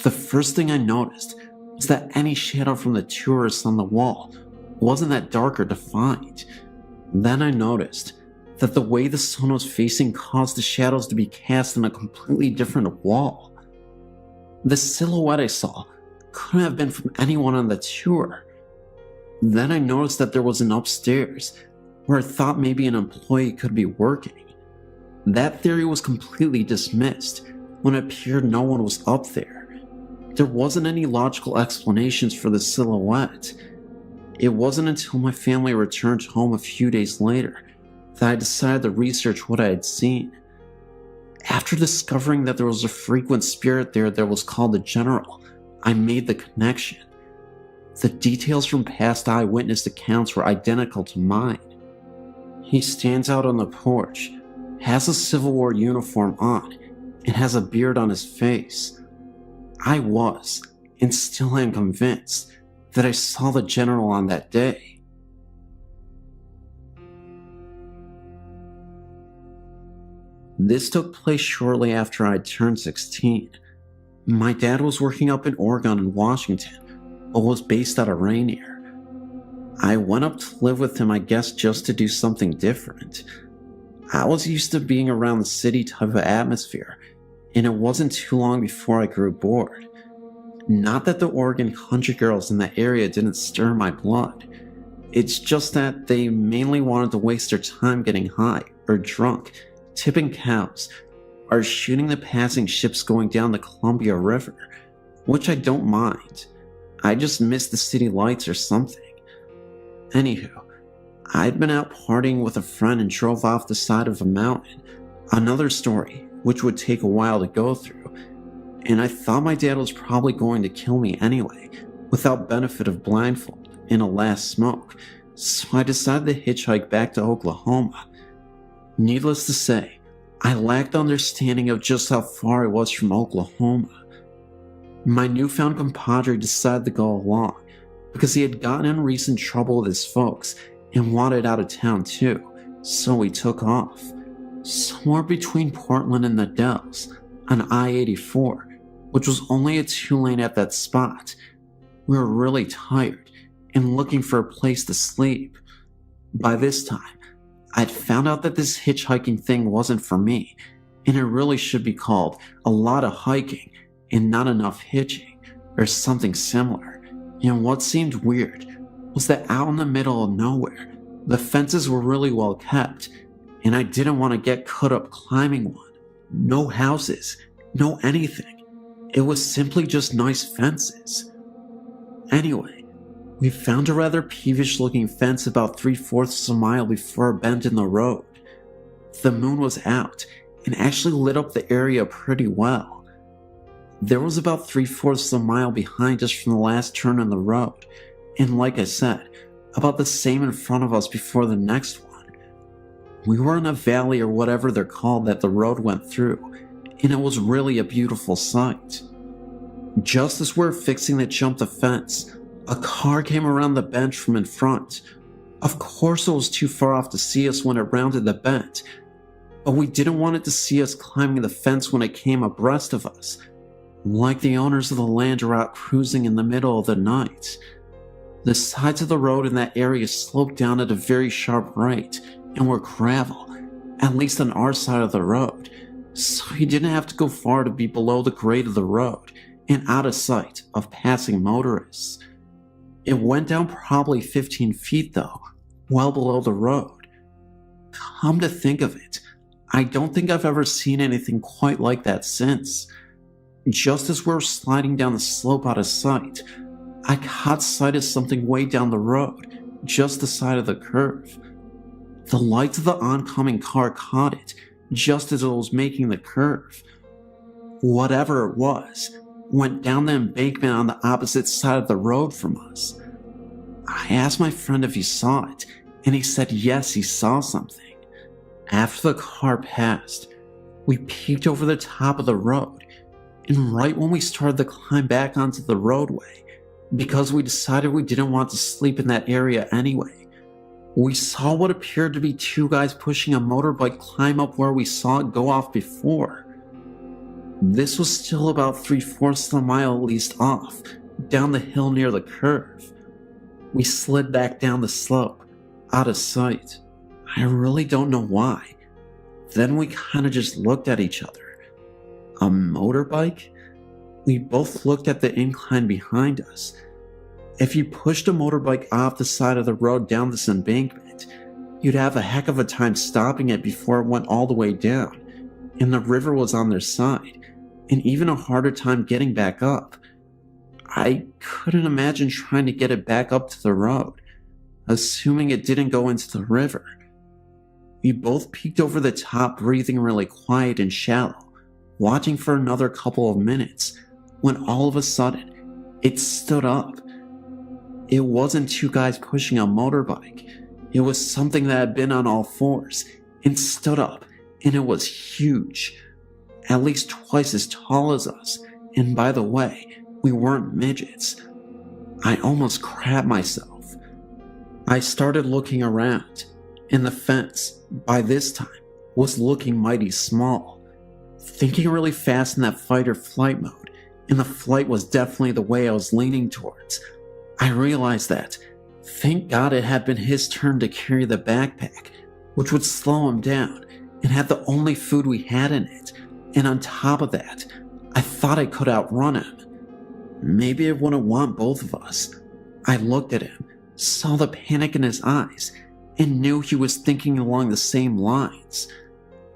The first thing I noticed was that any shadow from the tourists on the wall wasn't that dark or defined. Then I noticed that the way the sun was facing caused the shadows to be cast on a completely different wall. The silhouette I saw couldn't have been from anyone on the tour. Then I noticed that there was an upstairs where I thought maybe an employee could be working. That theory was completely dismissed when it appeared no one was up there. There wasn't any logical explanations for the silhouette. It wasn't until my family returned home a few days later that I decided to research what I had seen. After discovering that there was a frequent spirit there that was called the General, I made the connection. The details from past eyewitness accounts were identical to mine. He stands out on the porch, has a Civil War uniform on, and has a beard on his face. I was, and still am convinced, that I saw the General on that day. This took place shortly after I turned 16. My dad was working up in Oregon and Washington, but was based out of Rainier. I went up to live with him, I guess just to do something different. I was used to being around the city type of atmosphere, and it wasn't too long before I grew bored. Not that the Oregon country girls in that area didn't stir my blood. It's just that they mainly wanted to waste their time getting high or drunk, tipping cows, or shooting the passing ships going down the Columbia River, which I don't mind. I just miss the city lights or something. Anywho, I'd been out partying with a friend and drove off the side of a mountain, another story which would take a while to go through, and I thought my dad was probably going to kill me anyway, without benefit of blindfold and a last smoke, so I decided to hitchhike back to Oklahoma. Needless to say, I lacked understanding of just how far I was from Oklahoma. My newfound compadre decided to go along because he had gotten in recent trouble with his folks and wanted out of town too, so we took off. Somewhere between Portland and the Dells, on I-84, which was only a 2-lane at that spot. We were really tired and looking for a place to sleep. By this time, I'd found out that this hitchhiking thing wasn't for me, and it really should be called a lot of hiking and not enough hitching, or something similar. And what seemed weird was that out in the middle of nowhere, the fences were really well kept, and I didn't want to get caught up climbing one. No houses, no anything. It was simply just nice fences. Anyway, we found a rather peevish-looking fence about 3/4 of a mile before a bend in the road. The moon was out and actually lit up the area pretty well. There was about 3/4 of a mile behind us from the last turn in the road, and like I said, about the same in front of us before the next one. We were in a valley or whatever they're called that the road went through, and it was really a beautiful sight. Just as we're fixing to jump the fence, a car came around the bend from in front. Of course it was too far off to see us when it rounded the bend, but we didn't want it to see us climbing the fence when it came abreast of us. like the owners of the land are out cruising in the middle of the night. The sides of the road in that area sloped down at a very sharp right and were gravel, at least on our side of the road, so you didn't have to go far to be below the grade of the road and out of sight of passing motorists. It went down probably 15 feet though, well below the road. Come to think of it, I don't think I've ever seen anything quite like that since. Just as we were sliding down the slope out of sight, I caught sight of something way down the road, just the side of the curve. The lights of the oncoming car caught it, just as it was making the curve. Whatever it was, went down the embankment on the opposite side of the road from us. I asked my friend if he saw it, and he said yes, he saw something. After the car passed, we peeked over the top of the road, and right when we started to climb back onto the roadway, because we decided we didn't want to sleep in that area anyway, we saw what appeared to be two guys pushing a motorbike climb up where we saw it go off before. This was still about 3/4 of a mile at least off, down the hill near the curve. We slid back down the slope, out of sight. I really don't know why. Then we kinda just looked at each other. A motorbike? We both looked at the incline behind us. If you pushed a motorbike off the side of the road down this embankment, you'd have a heck of a time stopping it before it went all the way down, and the river was on their side, and even a harder time getting back up. I couldn't imagine trying to get it back up to the road, assuming it didn't go into the river. We both peeked over the top, breathing really quiet and shallow, watching for another couple of minutes, when all of a sudden, it stood up. It wasn't two guys pushing a motorbike. It was something that had been on all fours, and stood up, and it was huge. At least twice as tall as us, and by the way, we weren't midgets. I almost crapped myself. I started looking around, and the fence, by this time, was looking mighty small. Thinking really fast in that fight or flight mode, and the flight was definitely the way I was leaning towards, I realized that, thank God it had been his turn to carry the backpack, which would slow him down, and had the only food we had in it, and on top of that, I thought I could outrun him. Maybe it wouldn't want both of us. I looked at him, saw the panic in his eyes, and knew he was thinking along the same lines.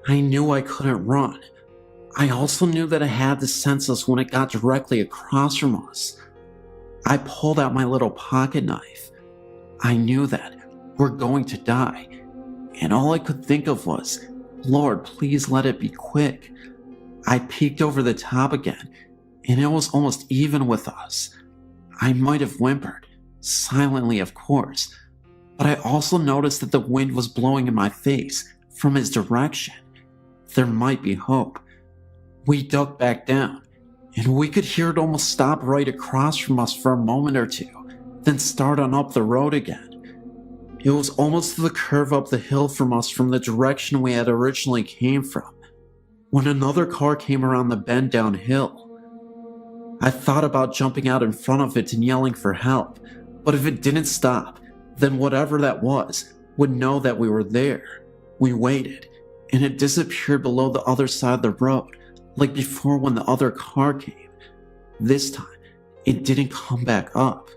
I knew I couldn't run. I also knew that I had to sense us when it got directly across from us. I pulled out my little pocket knife. I knew that we're going to die, and all I could think of was, Lord, please let it be quick. I peeked over the top again, and it was almost even with us. I might have whimpered, silently of course, but I also noticed that the wind was blowing in my face from his direction. There might be hope. We ducked back down, and we could hear it almost stop right across from us for a moment or two, then start on up the road again. It was almost to the curve up the hill from us from the direction we had originally came from, when another car came around the bend downhill. I thought about jumping out in front of it and yelling for help, but if it didn't stop, then whatever that was would know that we were there. We waited, and it disappeared below the other side of the road, like before when the other car came. This time, it didn't come back up.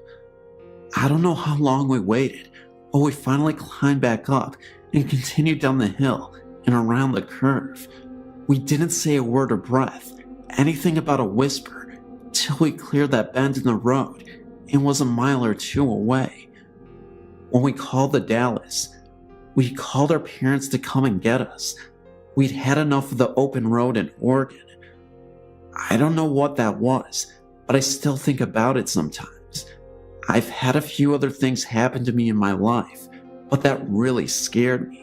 I don't know how long we waited, but we finally climbed back up and continued down the hill and around the curve. We didn't say a word or breath, anything about a whisper, till we cleared that bend in the road and was a mile or two away. When we called the Dallas, we called our parents to come and get us. We'd had enough of the open road in Oregon. I don't know what that was, but I still think about it sometimes. I've had a few other things happen to me in my life, but that really scared me.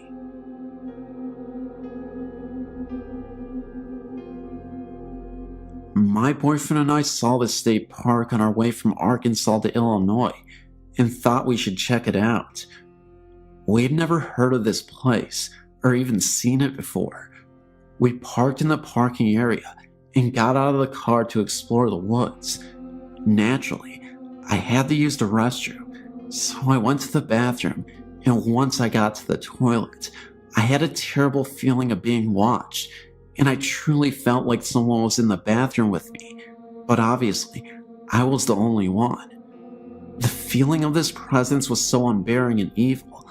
My boyfriend and I saw this state park on our way from Arkansas to Illinois and thought we should check it out. We'd never heard of this place or even seen it before. We parked in the parking area and got out of the car to explore the woods. Naturally, I had to use the restroom, so I went to the bathroom, and once I got to the toilet, I had a terrible feeling of being watched, and I truly felt like someone was in the bathroom with me, but obviously, I was the only one. The feeling of this presence was so unbearing and evil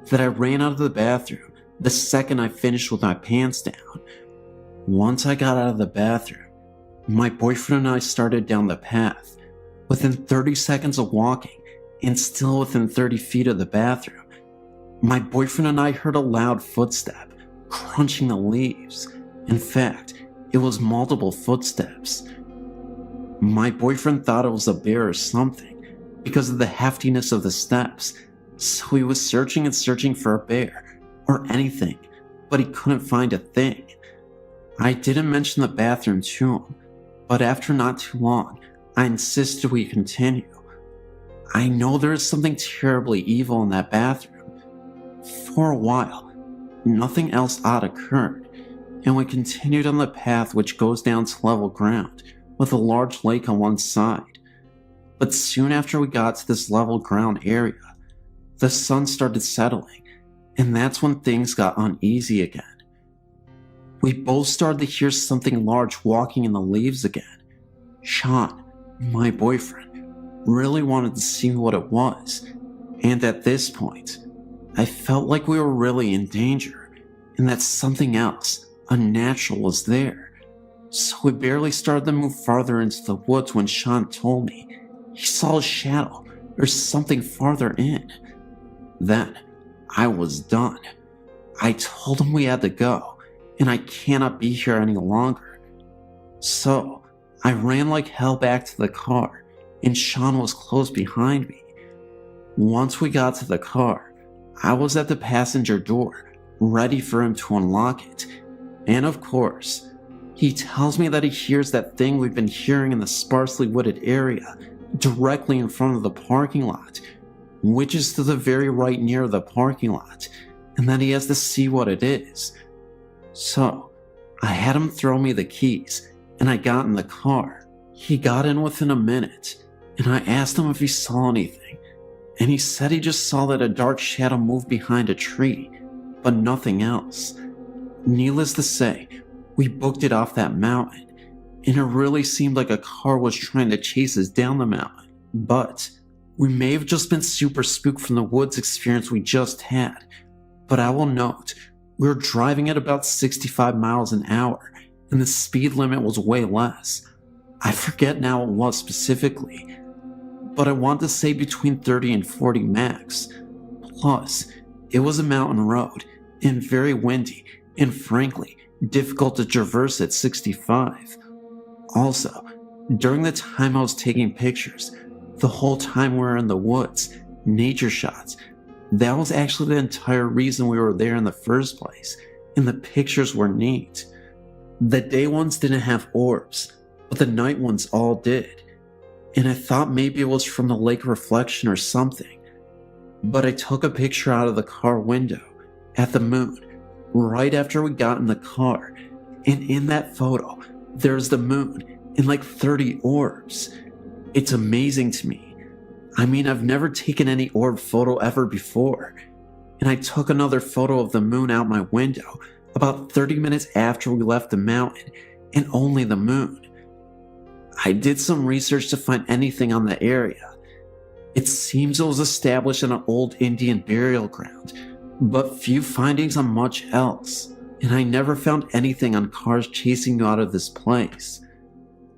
that I ran out of the bathroom the second I finished with my pants down. Once I got out of the bathroom, my boyfriend and I started down the path. Within 30 seconds of walking, and still within 30 feet of the bathroom, my boyfriend and I heard a loud footstep crunching the leaves. In fact, it was multiple footsteps. My boyfriend thought it was a bear or something because of the heftiness of the steps, so he was searching and searching for a bear or anything, but he couldn't find a thing. I didn't mention the bathroom to him, but after not too long, I insisted we continue. I know there is something terribly evil in that bathroom. For a while, nothing else odd occurred, and we continued on the path which goes down to level ground with a large lake on one side. But soon after we got to this level ground area, the sun started settling, and that's when things got uneasy again. We both started to hear something large walking in the leaves again. Sean, my boyfriend, really wanted to see what it was, and at this point, I felt like we were really in danger, and that something else, unnatural, was there. So we barely started to move farther into the woods when Sean told me he saw a shadow or something farther in. Then, I was done. I told him we had to go, and I cannot be here any longer. So, I ran like hell back to the car, and Sean was close behind me. Once we got to the car, I was at the passenger door, ready for him to unlock it. And of course, he tells me that he hears that thing we've been hearing in the sparsely wooded area, directly in front of the parking lot, which is to the very right near the parking lot, and that he has to see what it is. So, I had him throw me the keys, and I got in the car. He got in within a minute, and I asked him if he saw anything, and he said he just saw that a dark shadow moved behind a tree, but nothing else. Needless to say, we booked it off that mountain, and it really seemed like a car was trying to chase us down the mountain. But we may have just been super spooked from the woods experience we just had. But I will note, we were driving at about 65 miles an hour, and the speed limit was way less. I forget now what it was specifically, but I want to say between 30 and 40 max. Plus, it was a mountain road, and very windy, and frankly, difficult to traverse at 65. Also, during the time I was taking pictures, the whole time we were in the woods, nature shots, that was actually the entire reason we were there in the first place, and the pictures were neat. The day ones didn't have orbs, but the night ones all did, and I thought maybe it was from the lake reflection or something. But I took a picture out of the car window, at the moon, right after we got in the car, and in that photo, there's the moon in like 30 orbs. It's amazing to me. I mean, I've never taken any orb photo ever before, and I took another photo of the moon out my window about 30 minutes after we left the mountain, and only the moon. I did some research to find anything on the area. It seems it was established on an old Indian burial ground, but few findings on much else, and I never found anything on cars chasing you out of this place.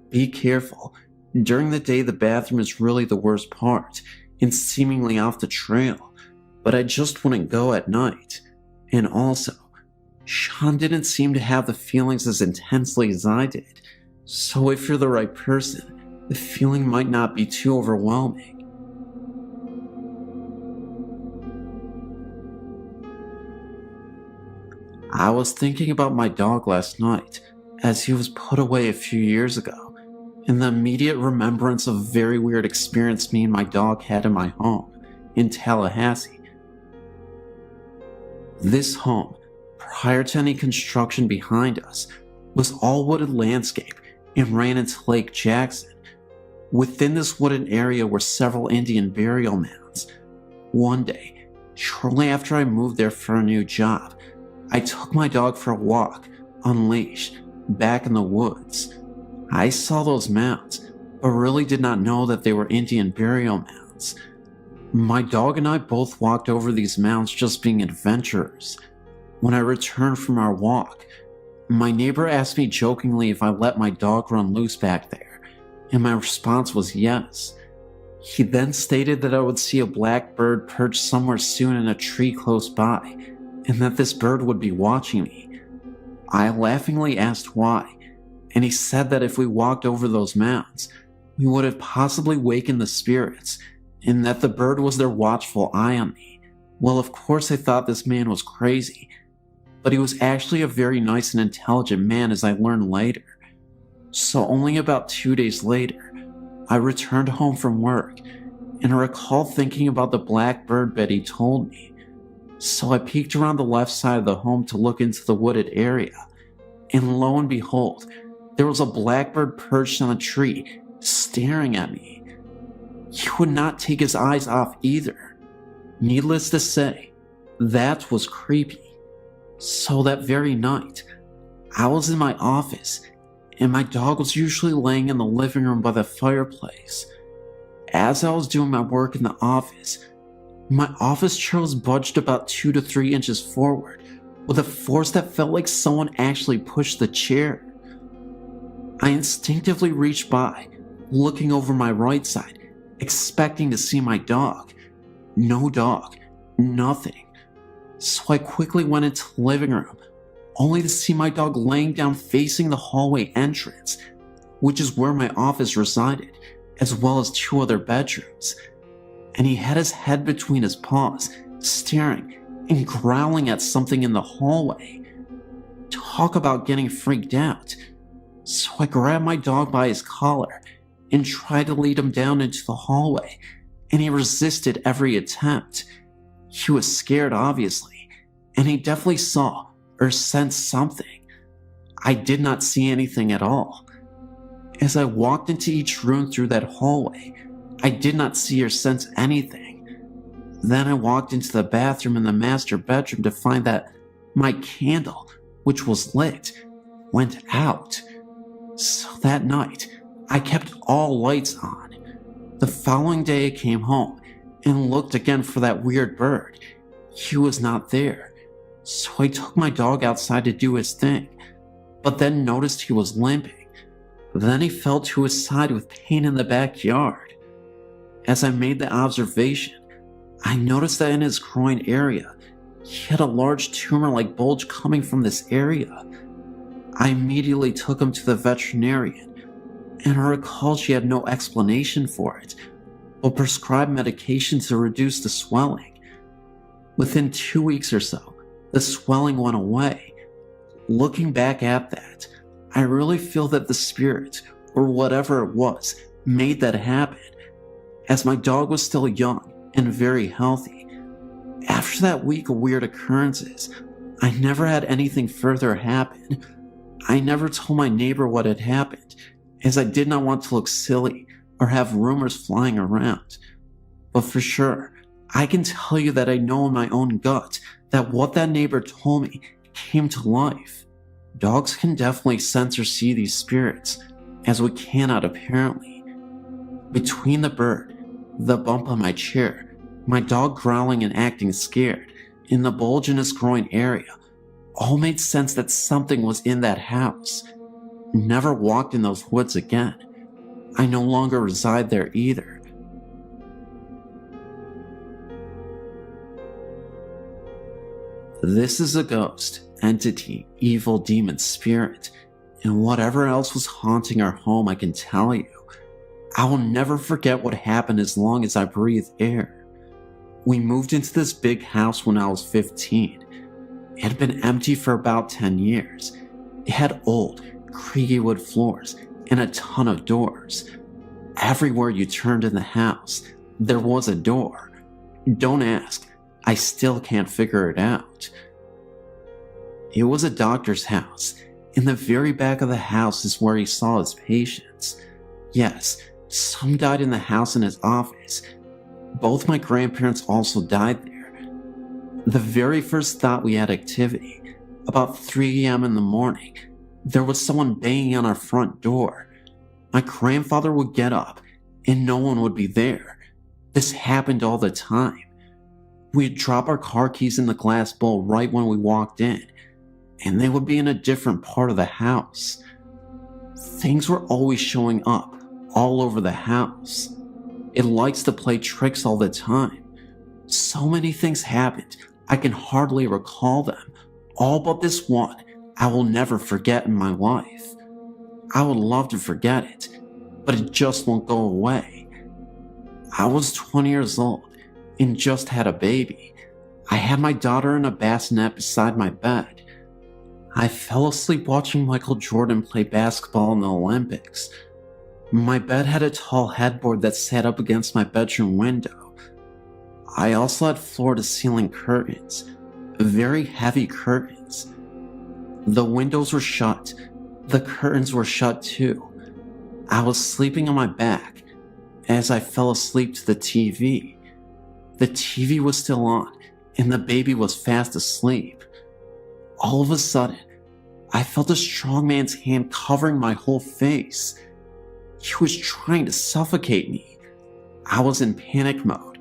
Be careful. During the day, the bathroom is really the worst part, and seemingly off the trail, but I just wouldn't go at night. And also, Sean didn't seem to have the feelings as intensely as I did, so if you're the right person, the feeling might not be too overwhelming. I was thinking about my dog last night, as he was put away a few years ago, and the immediate remembrance of a very weird experience me and my dog had in my home, in Tallahassee. This home, prior to any construction behind us, was all wooded landscape and ran into Lake Jackson. Within this wooded area were several Indian burial mounds. One day, shortly after I moved there for a new job, I took my dog for a walk, unleashed, back in the woods. I saw those mounds, but really did not know that they were Indian burial mounds. My dog and I both walked over these mounds just being adventurers. When I returned from our walk, my neighbor asked me jokingly if I let my dog run loose back there, and my response was yes. He then stated that I would see a black bird perched somewhere soon in a tree close by, and that this bird would be watching me. I laughingly asked why, and he said that if we walked over those mounds, we would have possibly wakened the spirits, and that the bird was their watchful eye on me. Well, of course I thought this man was crazy, but he was actually a very nice and intelligent man, as I learned later. So only about 2 days later, I returned home from work, and I recall thinking about the black bird Betty told me. So I peeked around the left side of the home to look into the wooded area, and lo and behold, there was a blackbird perched on a tree, staring at me. He would not take his eyes off either. Needless to say, that was creepy. So that very night, I was in my office, and my dog was usually laying in the living room by the fireplace. As I was doing my work in the office, my office chair was budged about 2 to 3 inches forward, with a force that felt like someone actually pushed the chair. I instinctively reached by, looking over my right side, expecting to see my dog. No dog, nothing. So I quickly went into the living room, only to see my dog laying down facing the hallway entrance, which is where my office resided, as well as 2 other bedrooms. And he had his head between his paws, staring and growling at something in the hallway. Talk about getting freaked out. So I grabbed my dog by his collar and tried to lead him down into the hallway, and he resisted every attempt. He was scared, obviously, and he definitely saw or sensed something. I did not see anything at all. As I walked into each room through that hallway, I did not see or sense anything. Then I walked into the bathroom in the master bedroom to find that my candle, which was lit, went out. So that night, I kept all lights on. The following day I came home and looked again for that weird bird. He was not there. So I took my dog outside to do his thing, but then noticed he was limping. Then he fell to his side with pain in the backyard. As I made the observation, I noticed that in his groin area, he had a large tumor-like bulge coming from this area. I immediately took him to the veterinarian, and I recall she had no explanation for it, but prescribed medication to reduce the swelling. Within 2 weeks or so, the swelling went away. Looking back at that, I really feel that the spirit, or whatever it was, made that happen, as my dog was still young and very healthy. After that week of weird occurrences, I never had anything further happen. I never told my neighbor what had happened, as I did not want to look silly or have rumors flying around. But for sure, I can tell you that I know in my own gut that what that neighbor told me came to life. Dogs can definitely sense or see these spirits, as we cannot apparently. Between the bird, the bump on my chair, my dog growling and acting scared, and the bulge in his groin area, all made sense that something was in that house. Never walked in those woods again. I no longer reside there either. This is a ghost, entity, evil demon, spirit, and whatever else was haunting our home, I can tell you. I will never forget what happened as long as I breathe air. We moved into this big house when I was 15. It had been empty for about 10 years. It had old, creaky wood floors and a ton of doors. Everywhere you turned in the house, there was a door. Don't ask, I still can't figure it out. It was a doctor's house, In the very back of the house is where he saw his patients. Yes, some died in the house in his office. Both my grandparents also died there. The very first thought we had activity, about 3 a.m. in the morning, there was someone banging on our front door. My grandfather would get up and no one would be there. This happened all the time. We'd drop our car keys in the glass bowl right when we walked in, and they would be in a different part of the house. Things were always showing up all over the house. It likes to play tricks all the time. So many things happened, I can hardly recall them, all but this one I will never forget in my life. I would love to forget it, but it just won't go away. I was 20 years old and just had a baby. I had my daughter in a bassinet beside my bed. I fell asleep watching Michael Jordan play basketball in the Olympics. My bed had a tall headboard that sat up against my bedroom window. I also had floor-to-ceiling curtains, very heavy curtains. The windows were shut. The curtains were shut too. I was sleeping on my back as I fell asleep to the TV. The TV was still on, and the baby was fast asleep. All of a sudden, I felt a strong man's hand covering my whole face. He was trying to suffocate me. I was in panic mode.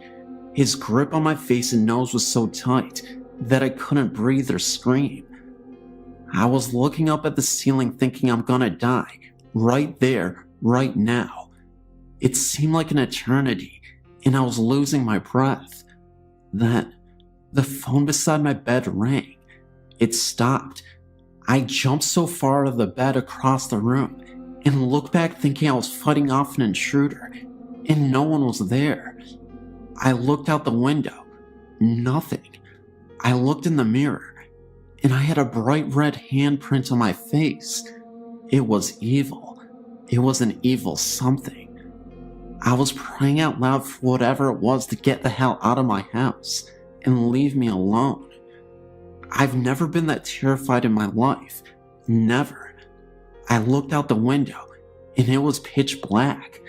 His grip on my face and nose was so tight that I couldn't breathe or scream. I was looking up at the ceiling thinking I'm gonna die, right there, right now. It seemed like an eternity, and I was losing my breath. Then, the phone beside my bed rang. It stopped. I jumped so far out of the bed across the room and looked back thinking I was fighting off an intruder, and no one was there. I looked out the window. Nothing. I looked in the mirror, and I had a bright red handprint on my face. It was evil. It was an evil something. I was praying out loud for whatever it was to get the hell out of my house and leave me alone. I've never been that terrified in my life. Never. I looked out the window, and it was pitch black.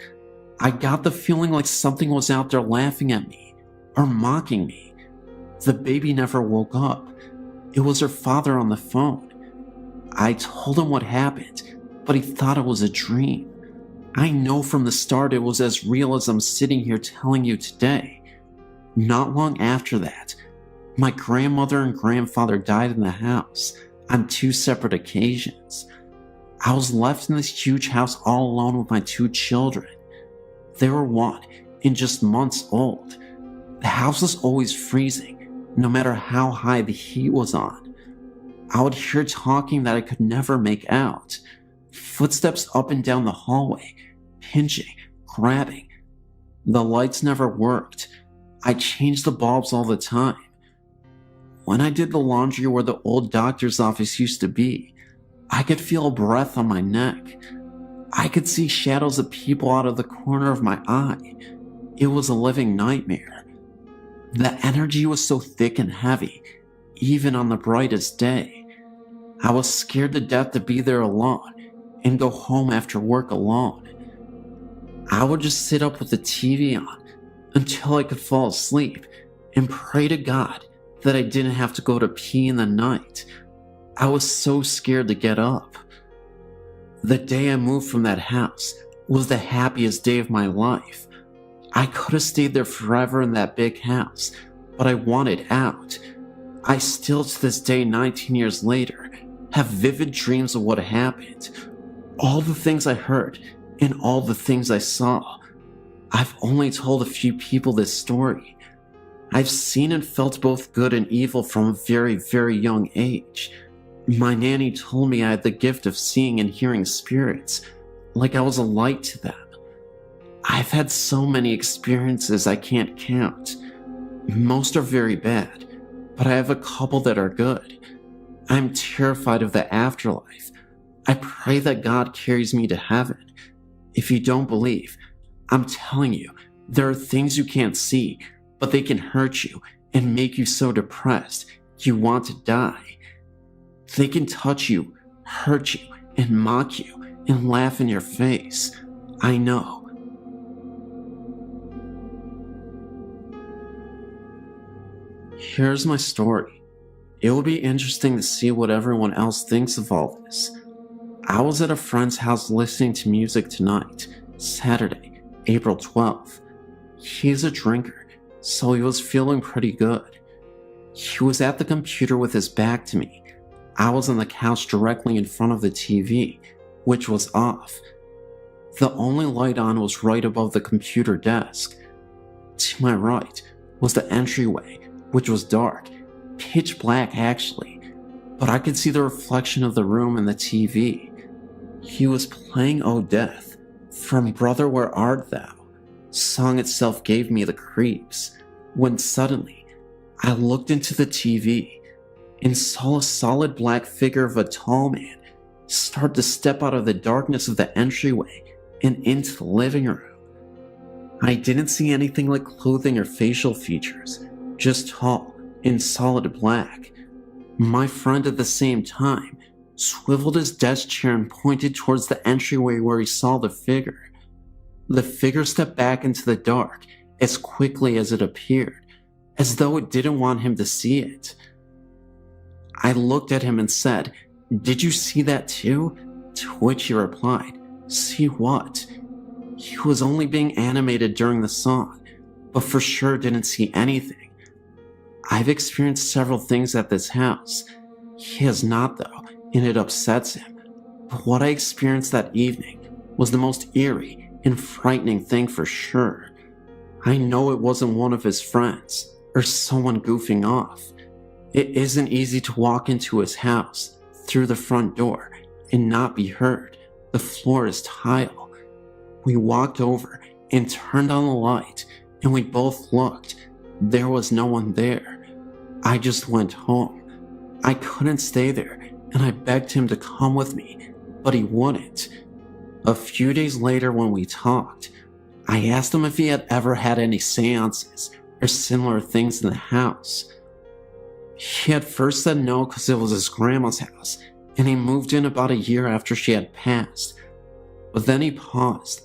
I got the feeling like something was out there laughing at me or mocking me. The baby never woke up. It was her father on the phone. I told him what happened, but he thought it was a dream. I know from the start it was as real as I'm sitting here telling you today. Not long after that, my grandmother and grandfather died in the house on 2 separate occasions. I was left in this huge house all alone with my 2 children. They were 1 and just months old. The house was always freezing, no matter how high the heat was on. I would hear talking that I could never make out. Footsteps up and down the hallway, pinching, grabbing. The lights never worked. I changed the bulbs all the time. When I did the laundry where the old doctor's office used to be, I could feel a breath on my neck. I could see shadows of people out of the corner of my eye. It was a living nightmare. The energy was so thick and heavy, even on the brightest day. I was scared to death to be there alone and go home after work alone. I would just sit up with the TV on until I could fall asleep and pray to God that I didn't have to go to pee in the night. I was so scared to get up. The day I moved from that house was the happiest day of my life. I could have stayed there forever in that big house, but I wanted out. I still to this day, 19 years later, have vivid dreams of what happened. All the things I heard and all the things I saw. I've only told a few people this story. I've seen and felt both good and evil from a very, very young age. My nanny told me I had the gift of seeing and hearing spirits, like I was a light to them. I've had so many experiences I can't count. Most are very bad, but I have a couple that are good. I'm terrified of the afterlife. I pray that God carries me to heaven. If you don't believe, I'm telling you, there are things you can't see, but they can hurt you and make you so depressed you want to die. They can touch you hurt you and mock you and laugh in your face. I know. Here's my story. It will be interesting to see what everyone else thinks of all this. I was at a friend's house listening to music tonight, Saturday, April 12th. He's a drinker, so he was feeling pretty good. He was at the computer with his back to me. I was on the couch directly in front of the TV, which was off. The only light on was right above the computer desk. To my right was the entryway, which was dark, pitch black actually, but I could see the reflection of the room in the TV. He was playing "Oh Death" from "Brother Where Art Thou." Song itself gave me the creeps, when suddenly I looked into the TV and saw a solid black figure of a tall man start to step out of the darkness of the entryway and into the living room. I didn't see anything like clothing or facial features, just tall and solid black. My friend at the same time swiveled his desk chair and pointed towards the entryway where he saw the figure. The figure stepped back into the dark as quickly as it appeared, as though it didn't want him to see it. I looked at him and said, "Did you see that too?" To which he replied, "See what?" He was only being animated during the song, but for sure didn't see anything. I've experienced several things at this house. He has not though, and it upsets him. But what I experienced that evening was the most eerie and frightening thing for sure. I know it wasn't one of his friends, or someone goofing off. It isn't easy to walk into his house, through the front door, and not be heard. The floor is tile. We walked over and turned on the light, and we both looked. There was no one there. I just went home. I couldn't stay there, and I begged him to come with me, but he wouldn't. A few days later when we talked, I asked him if he had ever had any seances or similar things in the house. He had first said no because it was his grandma's house, and he moved in about a year after she had passed. But then he paused,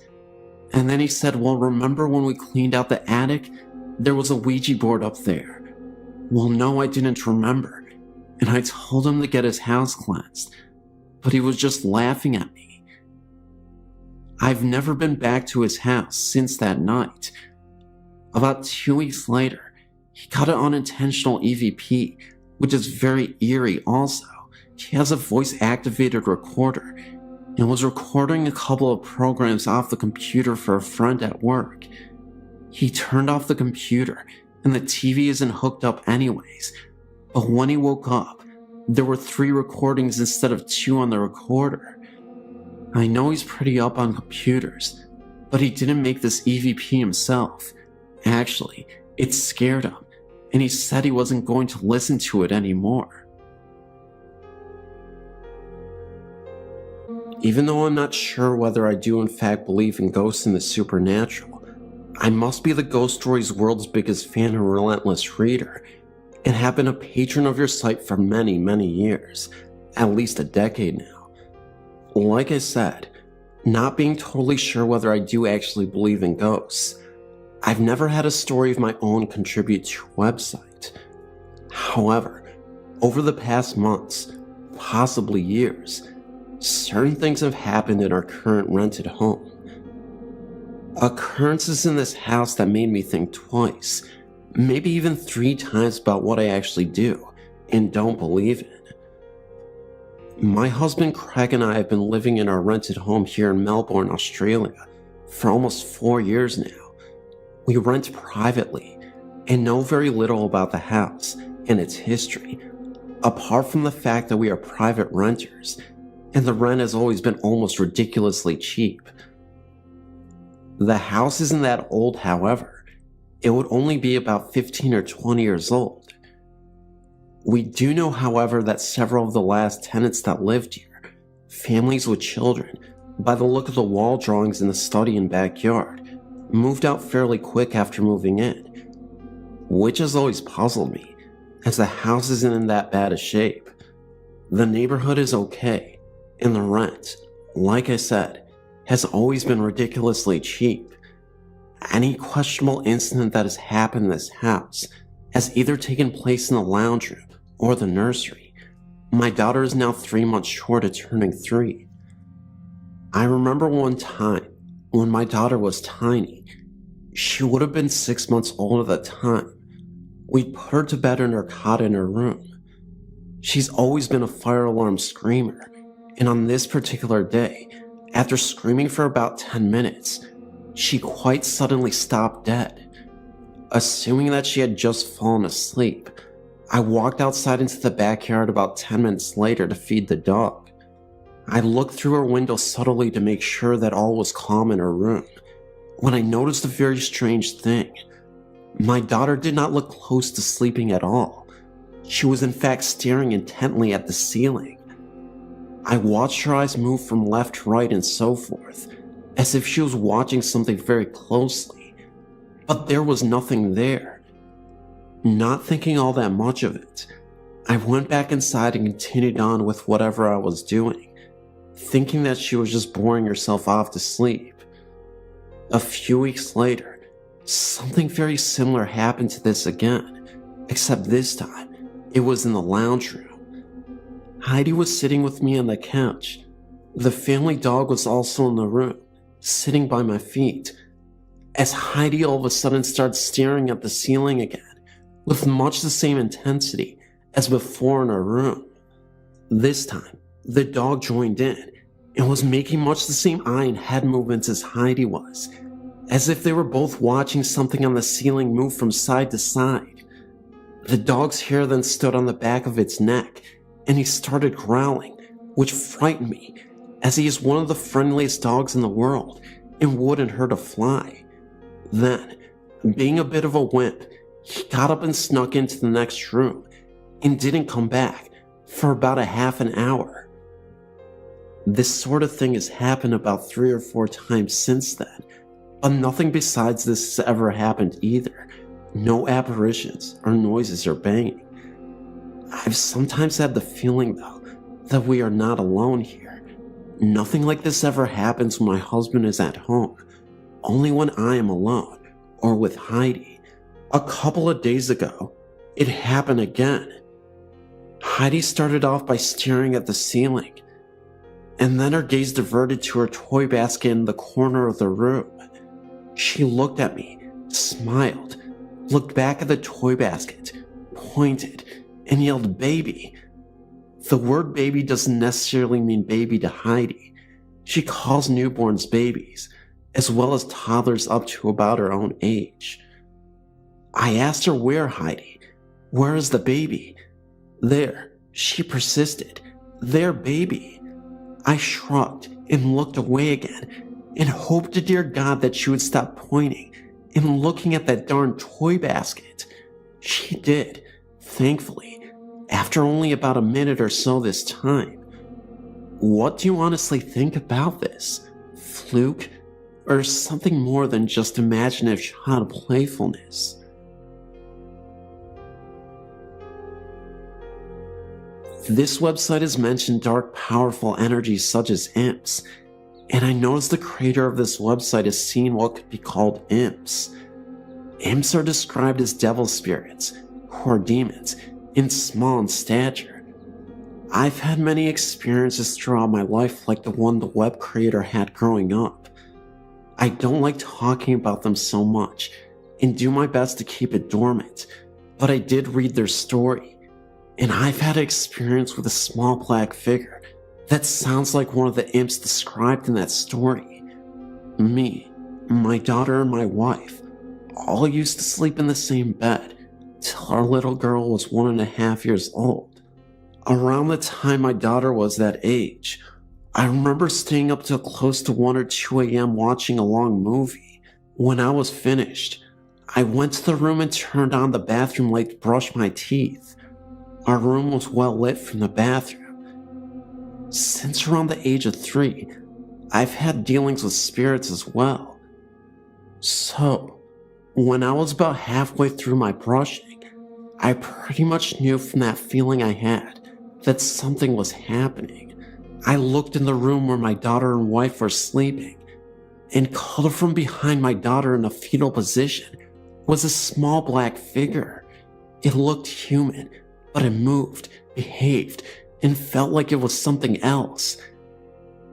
and then he said, "Well, remember when we cleaned out the attic? There was a Ouija board up there." Well, no, I didn't remember, and I told him to get his house cleansed, but he was just laughing at me. I've never been back to his house since that night. About 2 weeks later, he got an unintentional EVP, which is very eerie also. He has a voice-activated recorder and was recording a couple of programs off the computer for a friend at work. He turned off the computer and the TV isn't hooked up anyways, but when he woke up, there were 3 recordings instead of 2 on the recorder. I know he's pretty up on computers, but he didn't make this EVP himself. Actually, it scared him, and he said he wasn't going to listen to it anymore. Even though I'm not sure whether I do in fact believe in ghosts and the supernatural, I must be the ghost stories world's biggest fan and relentless reader, and have been a patron of your site for many, many years, at least a decade now. Like I said, not being totally sure whether I do actually believe in ghosts, I've never had a story of my own contribute to your website. However, over the past months, possibly years, certain things have happened in our current rented home. Occurrences in this house that made me think twice, maybe even 3 times about what I actually do and don't believe in. My husband Craig and I have been living in our rented home here in Melbourne, Australia, for almost 4 years now. We rent privately and know very little about the house and its history, apart from the fact that we are private renters, and the rent has always been almost ridiculously cheap. The house isn't that old, however. It would only be about 15 or 20 years old. We do know, however, that several of the last tenants that lived here, families with children, by the look of the wall drawings in the study and backyard, moved out fairly quick after moving in, which has always puzzled me, as the house isn't in that bad a shape. The neighborhood is okay, And the rent, like I said, has always been ridiculously cheap. Any questionable incident that has happened in this house has either taken place in the lounge room or the nursery. My daughter is now 3 months short of turning 3. I remember one time when my daughter was tiny. She would have been 6 months old at the time. We'd put her to bed in her cot in her room. She's always been a fire alarm screamer, and on this particular day, after screaming for about 10 minutes, she quite suddenly stopped dead. Assuming that she had just fallen asleep, I walked outside into the backyard about 10 minutes later to feed the dog. I looked through her window subtly to make sure that all was calm in her room, when I noticed a very strange thing. My daughter did not look close to sleeping at all. She was in fact staring intently at the ceiling. I watched her eyes move from left to right and so forth, as if she was watching something very closely, but there was nothing there. Not thinking all that much of it, I went back inside and continued on with whatever I was doing, thinking that she was just boring herself off to sleep. A few weeks later, something very similar happened to this again, except this time, it was in the lounge room. Heidi was sitting with me on the couch. The family dog was also in the room, sitting by my feet, as Heidi all of a sudden started staring at the ceiling again, with much the same intensity as before in her room. This time, the dog joined in and was making much the same eye and head movements as Heidi was, as if they were both watching something on the ceiling move from side to side. The dog's hair then stood on the back of its neck, and he started growling, which frightened me, as he is one of the friendliest dogs in the world and wouldn't hurt a fly. Then, being a bit of a wimp, he got up and snuck into the next room and didn't come back for about a half an hour. This sort of thing has happened about 3 or 4 times since then, but nothing besides this has ever happened either. No apparitions or noises or banging. I've sometimes had the feeling, though, that we are not alone here. Nothing like this ever happens when my husband is at home, only when I am alone or with Heidi. A couple of days ago, it happened again. Heidi started off by staring at the ceiling, and then her gaze diverted to her toy basket in the corner of the room. She looked at me, smiled, looked back at the toy basket, pointed, and yelled baby. The word baby doesn't necessarily mean baby to Heidi. She calls newborns babies, as well as toddlers up to about her own age. I asked her where, Heidi? Where is the baby? There, she persisted. There, baby. I shrugged and looked away again and hoped to dear God that she would stop pointing and looking at that darn toy basket. She did, thankfully, after only about a minute or so this time. What do you honestly think about this? Fluke? Or something more than just imaginative child playfulness? This website has mentioned dark, powerful energies such as imps, and I noticed the creator of this website has seen what could be called imps. Imps are described as devil spirits, who are demons, and small in stature. I've had many experiences throughout my life like the one the web creator had growing up. I don't like talking about them so much, and do my best to keep it dormant, but I did read their story, and I've had an experience with a small black figure that sounds like one of the imps described in that story. Me, my daughter, and my wife all used to sleep in the same bed till our little girl was 1.5 years old. Around the time my daughter was that age, I remember staying up till close to 1 or 2 a.m. watching a long movie. When I was finished, I went to the room and turned on the bathroom light to brush my teeth. Our room was well lit from the bathroom. Since around the age of 3, I've had dealings with spirits as well. So, when I was about halfway through my brushing, I pretty much knew from that feeling I had that something was happening. I looked in the room where my daughter and wife were sleeping, and cuddled from behind my daughter in a fetal position was a small black figure. It looked human, but it moved, behaved, and felt like it was something else.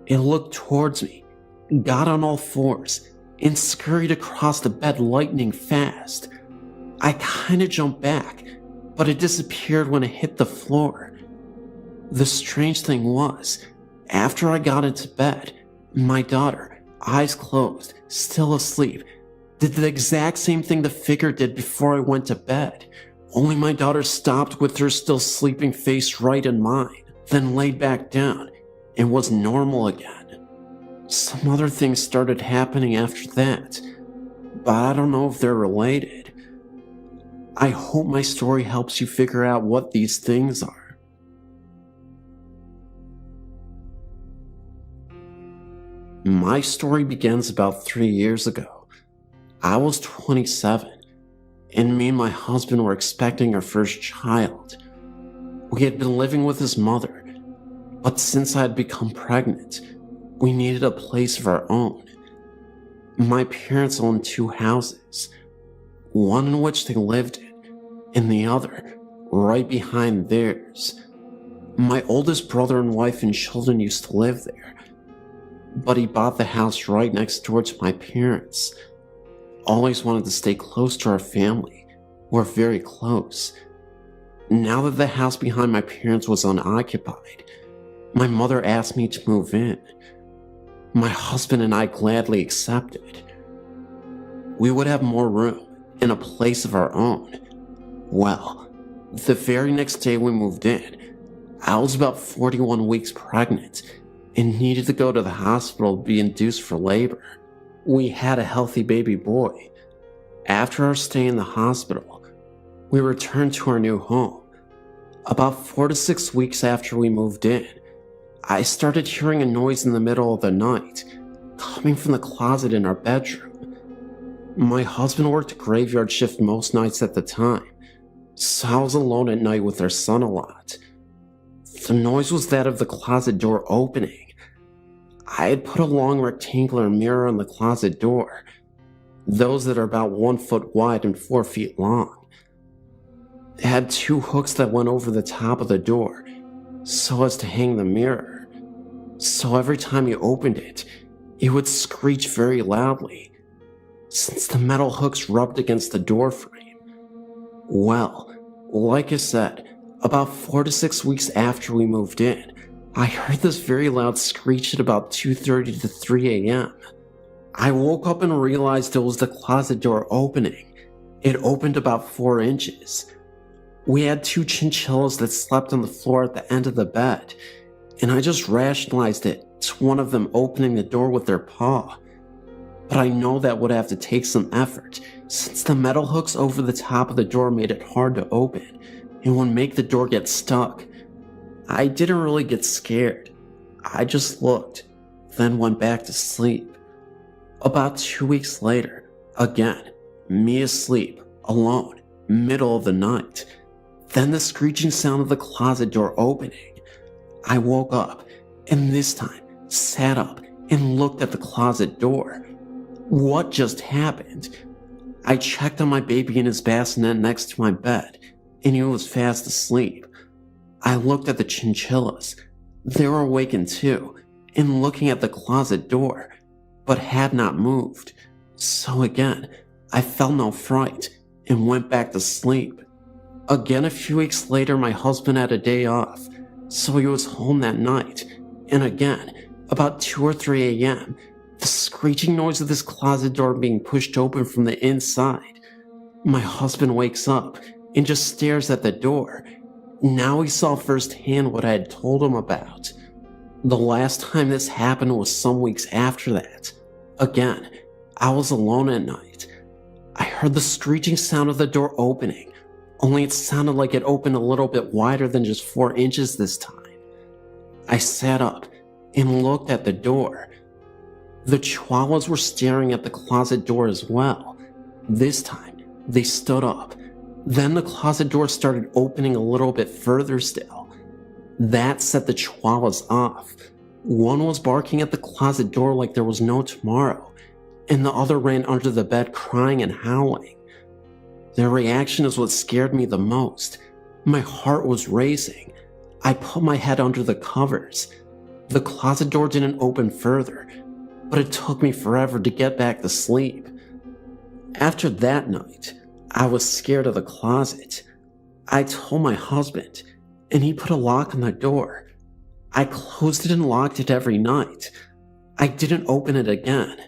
It looked towards me, got on all fours, and scurried across the bed lightning fast. I kinda jumped back, but it disappeared when it hit the floor. The strange thing was, after I got into bed, my daughter, eyes closed, still asleep, did the exact same thing the figure did before I went to bed. Only my daughter stopped with her still sleeping face right in mine, then laid back down and was normal again. Some other things started happening after that, but I don't know if they're related. I hope my story helps you figure out what these things are. My story begins about 3 years ago. I was 27, and me and my husband were expecting our first child. We had been living with his mother, but since I had become pregnant, we needed a place of our own. My parents owned 2 houses, one in which they lived in, and the other right behind theirs. My oldest brother and wife and children used to live there, but he bought the house right next door to my parents. Always wanted to stay close to our family. We're very close. Now that the house behind my parents was unoccupied, my mother asked me to move in. My husband and I gladly accepted. We would have more room and a place of our own. Well, the very next day we moved in, I was about 41 weeks pregnant and needed to go to the hospital to be induced for labor. We had a healthy baby boy. After our stay in the hospital, we returned to our new home. About 4 to 6 weeks after we moved in, I started hearing a noise in the middle of the night, coming from the closet in our bedroom. My husband worked a graveyard shift most nights at the time, so I was alone at night with our son a lot. The noise was that of the closet door opening. I had put a long rectangular mirror on the closet door, those that are about 1 foot wide and 4 feet long. It had 2 hooks that went over the top of the door, so as to hang the mirror. So every time you opened it, it would screech very loudly, since the metal hooks rubbed against the door frame. Well, like I said, about 4 to 6 weeks after we moved in, I heard this very loud screech at about 2:30 to 3 a.m. I woke up and realized it was the closet door opening. It opened about 4 inches. We had 2 chinchillas that slept on the floor at the end of the bed, and I just rationalized it to one of them opening the door with their paw. But I know that would have to take some effort, since the metal hooks over the top of the door made it hard to open and would make the door get stuck. I didn't really get scared. I just looked, then went back to sleep. About 2 weeks later, again, me asleep, alone, middle of the night. Then the screeching sound of the closet door opening. I woke up, and this time, sat up and looked at the closet door. What just happened? I checked on my baby in his bassinet next to my bed, and he was fast asleep. I looked at the chinchillas. They were awakened too, and looking at the closet door, but had not moved. So again, I felt no fright and went back to sleep. Again, a few weeks later, my husband had a day off, so he was home that night. And again, about 2 or 3 a.m., the screeching noise of this closet door being pushed open from the inside. My husband wakes up and just stares at the door. Now he saw firsthand what I had told him about. The last time this happened was some weeks after that. Again, I was alone at night. I heard the screeching sound of the door opening, only it sounded like it opened a little bit wider than just 4 inches this time. I sat up and looked at the door. The chihuahuas were staring at the closet door as well. This time, they stood up. Then the closet door started opening a little bit further still. That set the chihuahuas off. One was barking at the closet door like there was no tomorrow, and the other ran under the bed crying and howling. Their reaction is what scared me the most. My heart was racing. I put my head under the covers. The closet door didn't open further, but it took me forever to get back to sleep. After that night, I was scared of the closet. I told my husband, and he put a lock on the door. I closed it and locked it every night. I didn't open it again.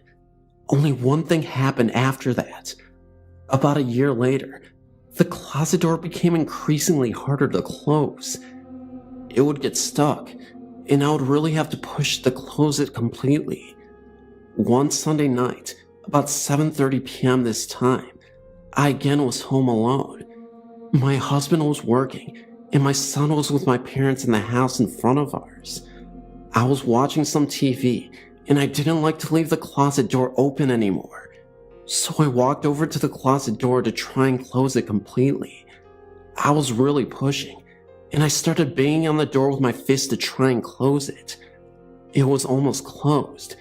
Only one thing happened after that. About a year later, the closet door became increasingly harder to close. It would get stuck, and I would really have to push to close it completely. One Sunday night, about 7:30 p.m. this time, I again was home alone. My husband was working, and my son was with my parents in the house in front of ours. I was watching some TV, and I didn't like to leave the closet door open anymore. So I walked over to the closet door to try and close it completely. I was really pushing, and I started banging on the door with my fist to try and close it. It was almost closed.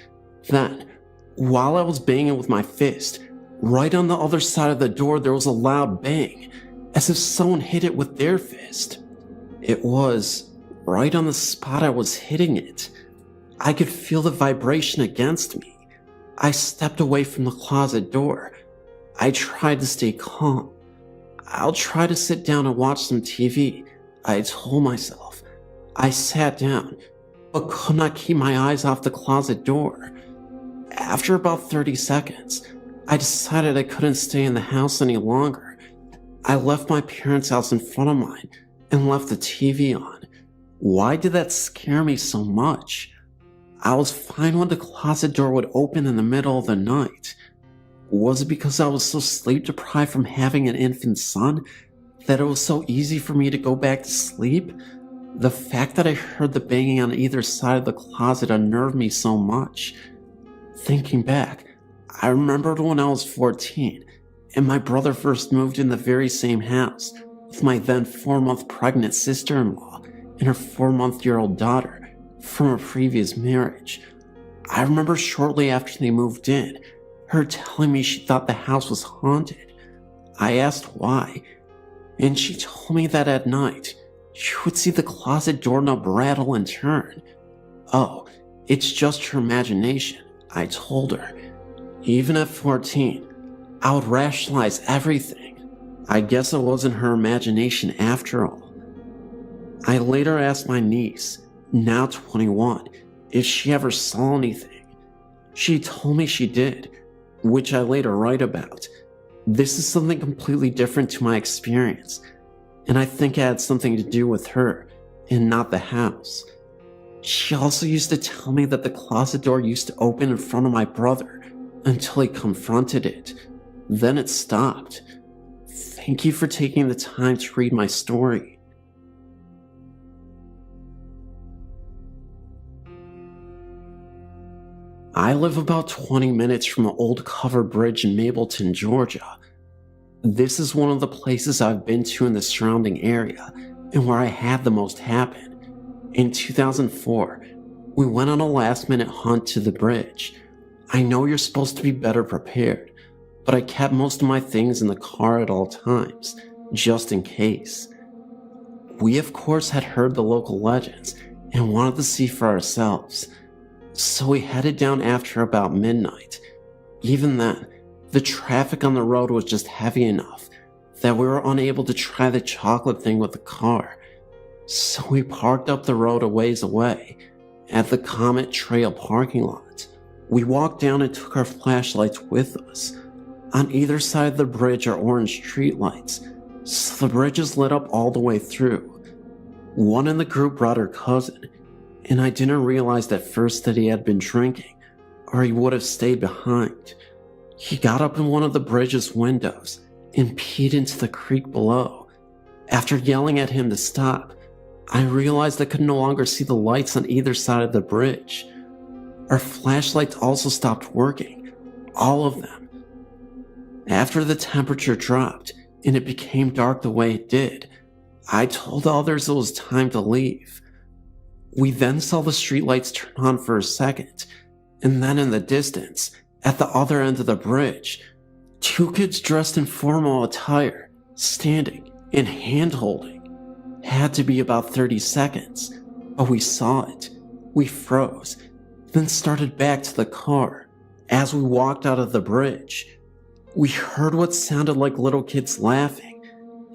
Then, while I was banging with my fist, right on the other side of the door there was a loud bang, as if someone hit it with their fist. It was right on the spot I was hitting it. I could feel the vibration against me. I stepped away from the closet door. I tried to stay calm. I'll try to sit down and watch some TV, I told myself. I sat down, but could not keep my eyes off the closet door. After about 30 seconds, I decided I couldn't stay in the house any longer. I left my parents' house in front of mine and left the TV on. Why did that scare me so much? I was fine when the closet door would open in the middle of the night. Was it because I was so sleep deprived from having an infant son that it was so easy for me to go back to sleep? The fact that I heard the banging on either side of the closet unnerved me so much. Thinking back, I remembered when I was 14 and my brother first moved in the very same house with my then 4-month pregnant sister-in-law and her 4-month-old daughter from a previous marriage. I remember shortly after they moved in, her telling me she thought the house was haunted. I asked why, and she told me that at night, she would see the closet doorknob rattle and turn. Oh, it's just her imagination, I told her. Even at 14, I would rationalize everything. I guess it wasn't her imagination after all. I later asked my niece, now 21, if she ever saw anything. She told me she did, which I later write about. This is something completely different to my experience, and I think it had something to do with her, and not the house. She also used to tell me that the closet door used to open in front of my brother until he confronted it. Then it stopped. Thank you for taking the time to read my story. I live about 20 minutes from an old covered bridge in Mableton, Georgia. This is one of the places I've been to in the surrounding area and where I had the most happen. In 2004, we went on a last-minute hunt to the bridge. I know you're supposed to be better prepared, but I kept most of my things in the car at all times, just in case. We of course had heard the local legends and wanted to see for ourselves. So we headed down after about midnight. Even then, the traffic on the road was just heavy enough that we were unable to try the chocolate thing with the car. So we parked up the road a ways away, at the Comet Trail parking lot. We walked down and took our flashlights with us. On either side of the bridge are orange streetlights, so the bridge is lit up all the way through. One in the group brought her cousin, and I didn't realize at first that he had been drinking, or he would have stayed behind. He got up in one of the bridge's windows and peed into the creek below. After yelling at him to stop, I realized I could no longer see the lights on either side of the bridge. Our flashlights also stopped working, all of them. After the temperature dropped and it became dark the way it did, I told others it was time to leave. We then saw the streetlights turn on for a second, and then in the distance, at the other end of the bridge, 2 kids dressed in formal attire, standing and hand-holding. Had to be about 30 seconds, but we saw it. We froze, then started back to the car. As we walked out of the bridge, we heard what sounded like little kids laughing,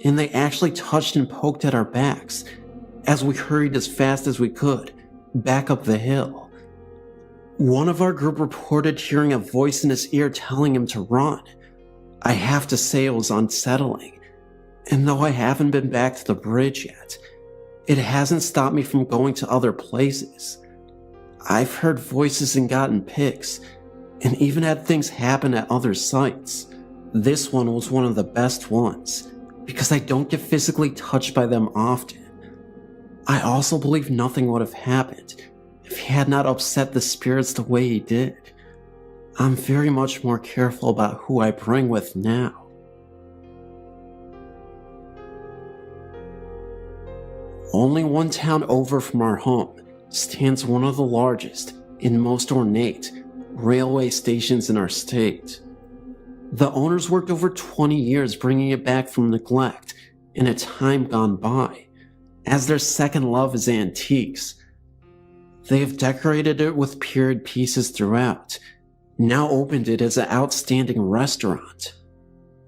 and they actually touched and poked at our backs as we hurried as fast as we could back up the hill. One of our group reported hearing a voice in his ear telling him to run. I have to say it was unsettling, and though I haven't been back to the bridge yet, it hasn't stopped me from going to other places. I've heard voices and gotten pics, and even had things happen at other sites. This one was one of the best ones, because I don't get physically touched by them often. I also believe nothing would have happened if he had not upset the spirits the way he did. I'm very much more careful about who I bring with now. Only one town over from our home stands one of the largest and most ornate railway stations in our state. The owners worked over 20 years bringing it back from neglect in a time gone by, as their second love is antiques. They have decorated it with period pieces throughout, now opened it as an outstanding restaurant.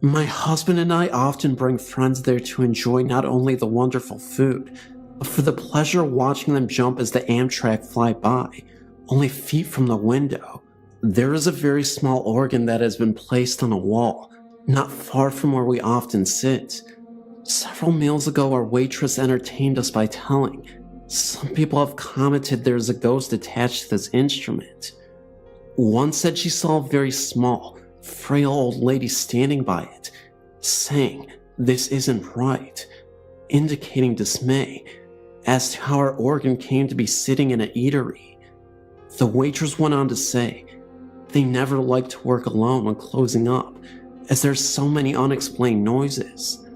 My husband and I often bring friends there to enjoy not only the wonderful food, but for the pleasure of watching them jump as the Amtrak fly by, only feet from the window. There is a very small organ that has been placed on a wall, not far from where we often sit. Several meals ago, our waitress entertained us by telling some people have commented there is a ghost attached to this instrument. One said she saw a very small, frail old lady standing by it, saying this isn't right, indicating dismay as to how our organ came to be sitting in an eatery. The waitress went on to say they never like to work alone when closing up, as there's so many unexplained noises.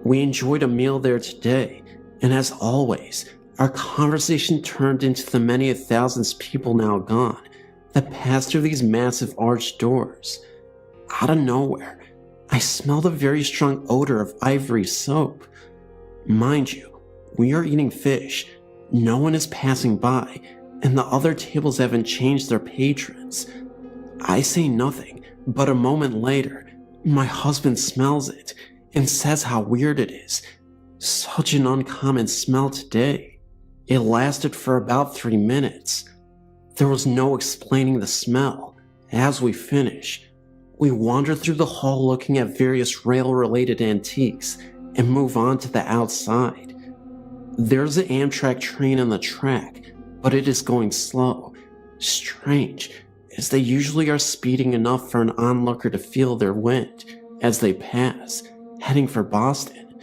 We enjoyed a meal there today, and as always, our conversation turned into the many thousands people now gone that pass through these massive arched doors. Out of nowhere, I smelled a very strong odor of ivory soap. Mind you, we are eating fish, no one is passing by, and the other tables haven't changed their patrons. I say nothing, but a moment later, my husband smells it and says how weird it is. Such an uncommon smell today. It lasted for about 3 minutes. There was no explaining the smell. As we finish, we wander through the hall looking at various rail-related antiques and move on to the outside. There's an Amtrak train on the track, but it is going slow. Strange, as they usually are speeding enough for an onlooker to feel their wind as they pass, heading for Boston.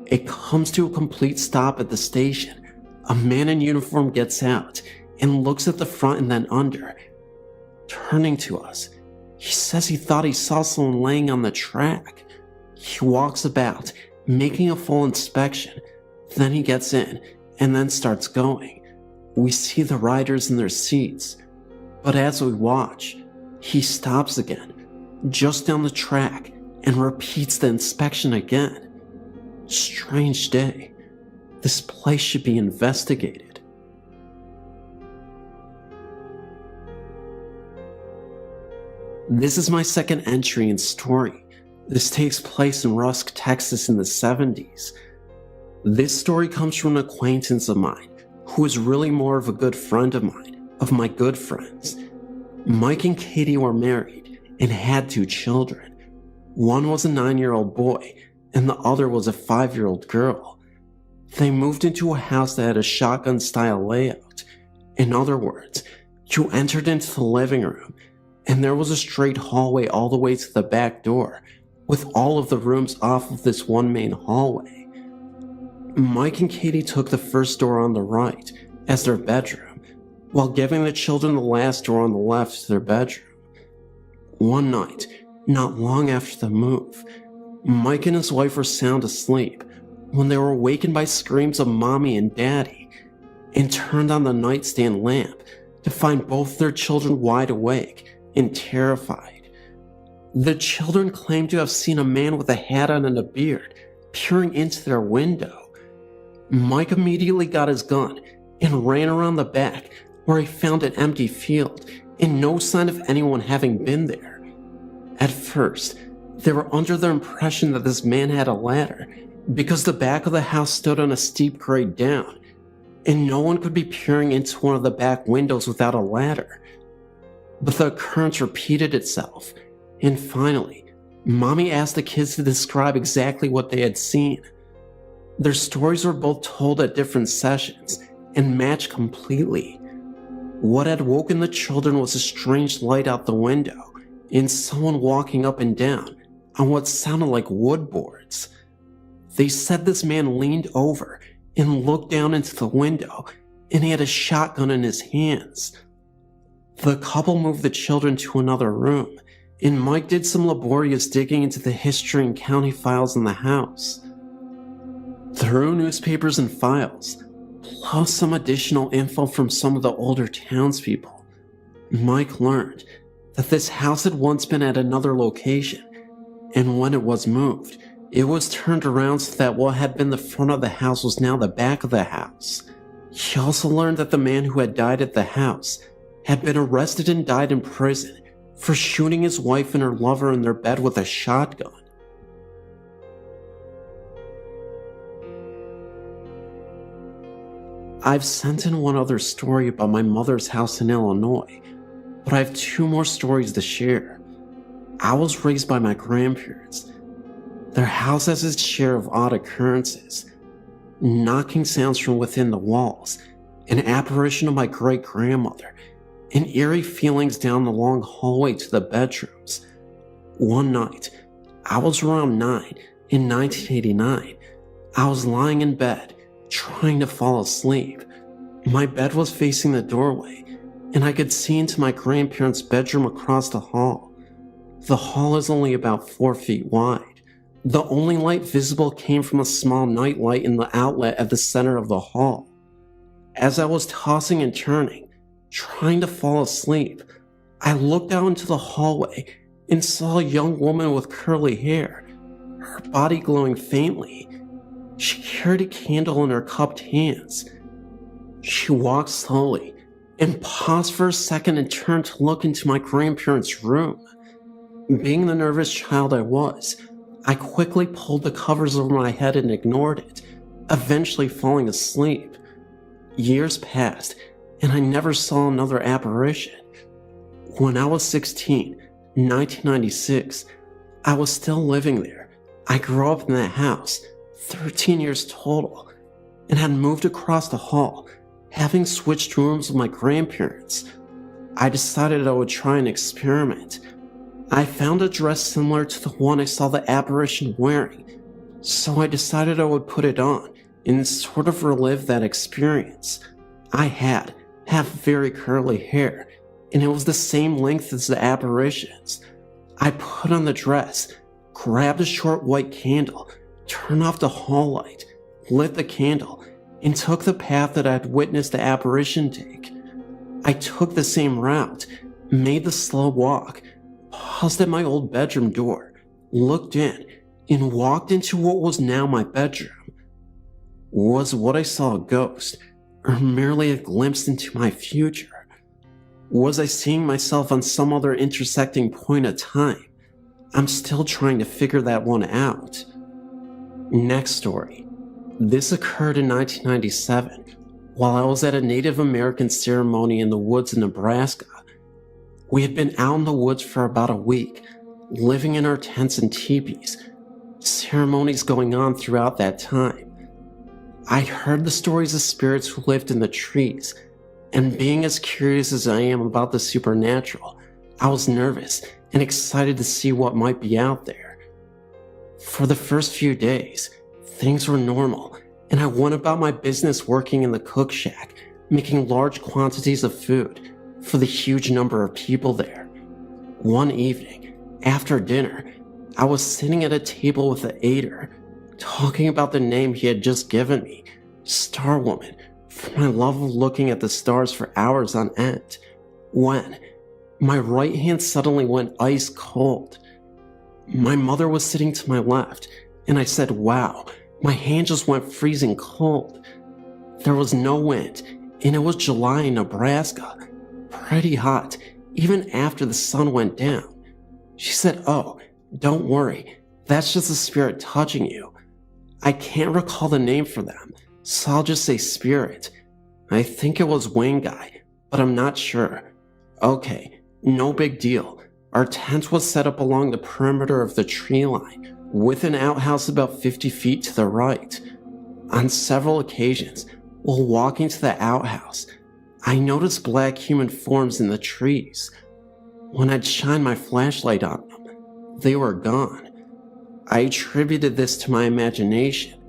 It comes to a complete stop at the station. A man in uniform gets out and looks at the front and then under. Turning to us, he says he thought he saw someone laying on the track. He walks about, making a full inspection. Then he gets in and then starts going. We see the riders in their seats, but as we watch, he stops again, just down the track, and repeats the inspection again. Strange day. This place should be investigated. This is my second entry and story. This takes place in Rusk, Texas in the 70s. This story comes from an acquaintance of mine, who is really more of a good friend of mine, of my good friends. Mike and Katie were married and had 2 children. One was a 9-year-old boy, and the other was a 5-year-old girl. They moved into a house that had a shotgun-style layout. In other words, you entered into the living room, and there was a straight hallway all the way to the back door, with all of the rooms off of this one main hallway. Mike and Katie took the first door on the right as their bedroom, while giving the children the last door on the left to their bedroom. One night, not long after the move, Mike and his wife were sound asleep when they were awakened by screams of Mommy and Daddy. and turned on the nightstand lamp to find both their children wide awake and terrified. The children claimed to have seen a man with a hat on and a beard peering into their window. Mike immediately got his gun and ran around the back, where he found an empty field and no sign of anyone having been there. At first, they were under the impression that this man had a ladder because the back of the house stood on a steep grade down, and no one could be peering into one of the back windows without a ladder. But the occurrence repeated itself, and finally, Mommy asked the kids to describe exactly what they had seen. Their stories were both told at different sessions and matched completely. What had woken the children was a strange light out the window and someone walking up and down on what sounded like wood boards. They said this man leaned over and looked down into the window, and he had a shotgun in his hands. The couple moved the children to another room, and Mike did some laborious digging into the history and county files in the house. Through newspapers and files, plus some additional info from some of the older townspeople, Mike learned that this house had once been at another location, and when it was moved, it was turned around so that what had been the front of the house was now the back of the house. He also learned that the man who had died at the house had been arrested and died in prison for shooting his wife and her lover in their bed with a shotgun. I've sent in one other story about my mother's house in Illinois, but I have two more stories to share. I was raised by my grandparents. Their house has its share of odd occurrences. Knocking sounds from within the walls, an apparition of my great-grandmother, and eerie feelings down the long hallway to the bedrooms. One night, I was around 9 in 1989. I was lying in bed, trying to fall asleep. My bed was facing the doorway, and I could see into my grandparents' bedroom across the hall. The hall is only about 4 feet wide. The only light visible came from a small night light in the outlet at the center of the hall. As I was tossing and turning, trying to fall asleep, I looked out into the hallway and saw a young woman with curly hair, her body glowing faintly. She carried a candle in her cupped hands. She walked slowly and paused for a second and turned to look into my grandparents' room. Being the nervous child I was, I quickly pulled the covers over my head and ignored it, eventually falling asleep. Years passed, and I never saw another apparition. When I was 16, 1996, I was still living there. I grew up in that house, 13 years total, and had moved across the hall, having switched rooms with my grandparents. I decided I would try an experiment. I found a dress similar to the one I saw the apparition wearing, so I decided I would put it on and sort of relive that experience. I have very curly hair, and it was the same length as the apparitions. I put on the dress, grabbed a short white candle, turned off the hall light, lit the candle, and took the path that I had witnessed the apparition take. I took the same route, made the slow walk, paused at my old bedroom door, looked in, and walked into what was now my bedroom. Was what I saw a ghost, or merely a glimpse into my future? Was I seeing myself on some other intersecting point of time? I'm still trying to figure that one out. Next story. This occurred in 1997, while I was at a Native American ceremony in the woods in Nebraska. We had been out in the woods for about a week, living in our tents and teepees, ceremonies going on throughout that time. I'd heard the stories of spirits who lived in the trees, and being as curious as I am about the supernatural, I was nervous and excited to see what might be out there. For the first few days, things were normal, and I went about my business working in the cook shack, making large quantities of food for the huge number of people there. One evening, after dinner, I was sitting at a table with the aider, talking about the name he had just given me, Star Woman for my love of looking at the stars for hours on end, when my right hand suddenly went ice cold. My mother was sitting to my left, and I said, "Wow," my hand just went freezing cold. There was no wind, and it was July in Nebraska, pretty hot, even after the sun went down. She said, "Oh, don't worry, that's just the spirit touching you." I can't recall the name for them, so I'll just say spirit. I think it was Wayne Guy, but I'm not sure. Okay, no big deal. Our tent was set up along the perimeter of the tree line, with an outhouse about 50 feet to the right. On several occasions, while walking to the outhouse, I noticed black human forms in the trees. When I'd shine my flashlight on them, they were gone. I attributed this to my imagination.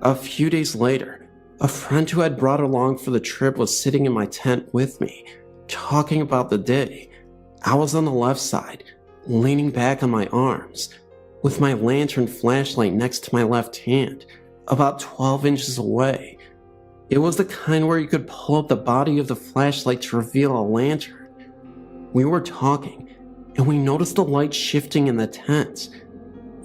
A few days later, a friend who had brought along for the trip was sitting in my tent with me, talking about the day. I was on the left side, leaning back on my arms, with my lantern flashlight next to my left hand, about 12 inches away. It was the kind where you could pull up the body of the flashlight to reveal a lantern. We were talking, and we noticed the light shifting in the tent.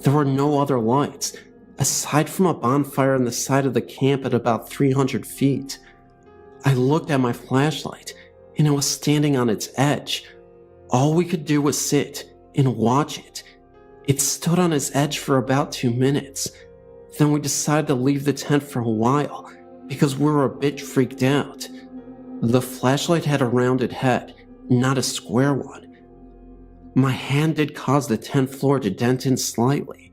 There were no other lights, aside from a bonfire on the side of the camp at about 300 feet. I looked at my flashlight, and it was standing on its edge. All we could do was sit and watch it. It stood on its edge for about 2 minutes. Then we decided to leave the tent for a while, because we were a bit freaked out. The flashlight had a rounded head, not a square one. My hand did cause the tent floor to dent in slightly,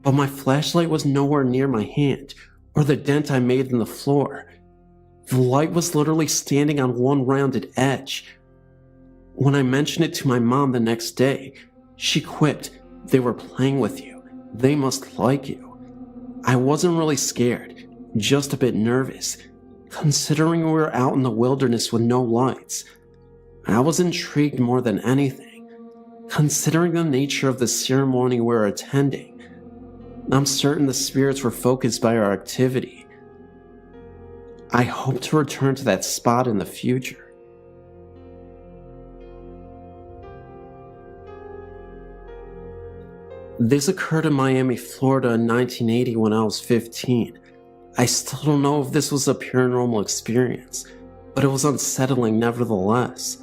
but my flashlight was nowhere near my hand or the dent I made in the floor. The light was literally standing on one rounded edge. When I mentioned it to my mom the next day, she quipped, "They were playing with you. They must like you." I wasn't really scared, just a bit nervous, considering we were out in the wilderness with no lights. I was intrigued more than anything, considering the nature of the ceremony we were attending. I'm certain the spirits were focused by our activity. I hope to return to that spot in the future. This occurred in Miami, Florida in 1980 when I was 15. I still don't know if this was a paranormal experience, but it was unsettling nevertheless.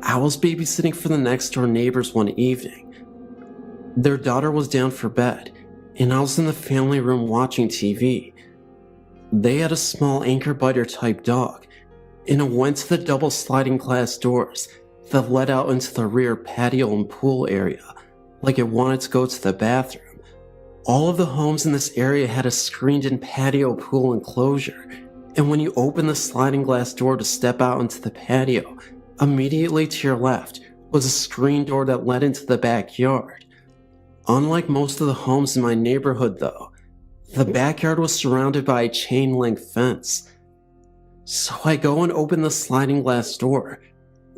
I was babysitting for the next door neighbors one evening. Their daughter was down for bed, and I was in the family room watching TV. They had a small anchor biter type dog, and it went to the double sliding glass doors that led out into the rear patio and pool area, like it wanted to go to the bathroom. All of the homes in this area had a screened-in patio pool enclosure, and when you opened the sliding glass door to step out into the patio, immediately to your left was a screen door that led into the backyard. Unlike most of the homes in my neighborhood though, the backyard was surrounded by a chain-link fence. So I go and open the sliding glass door,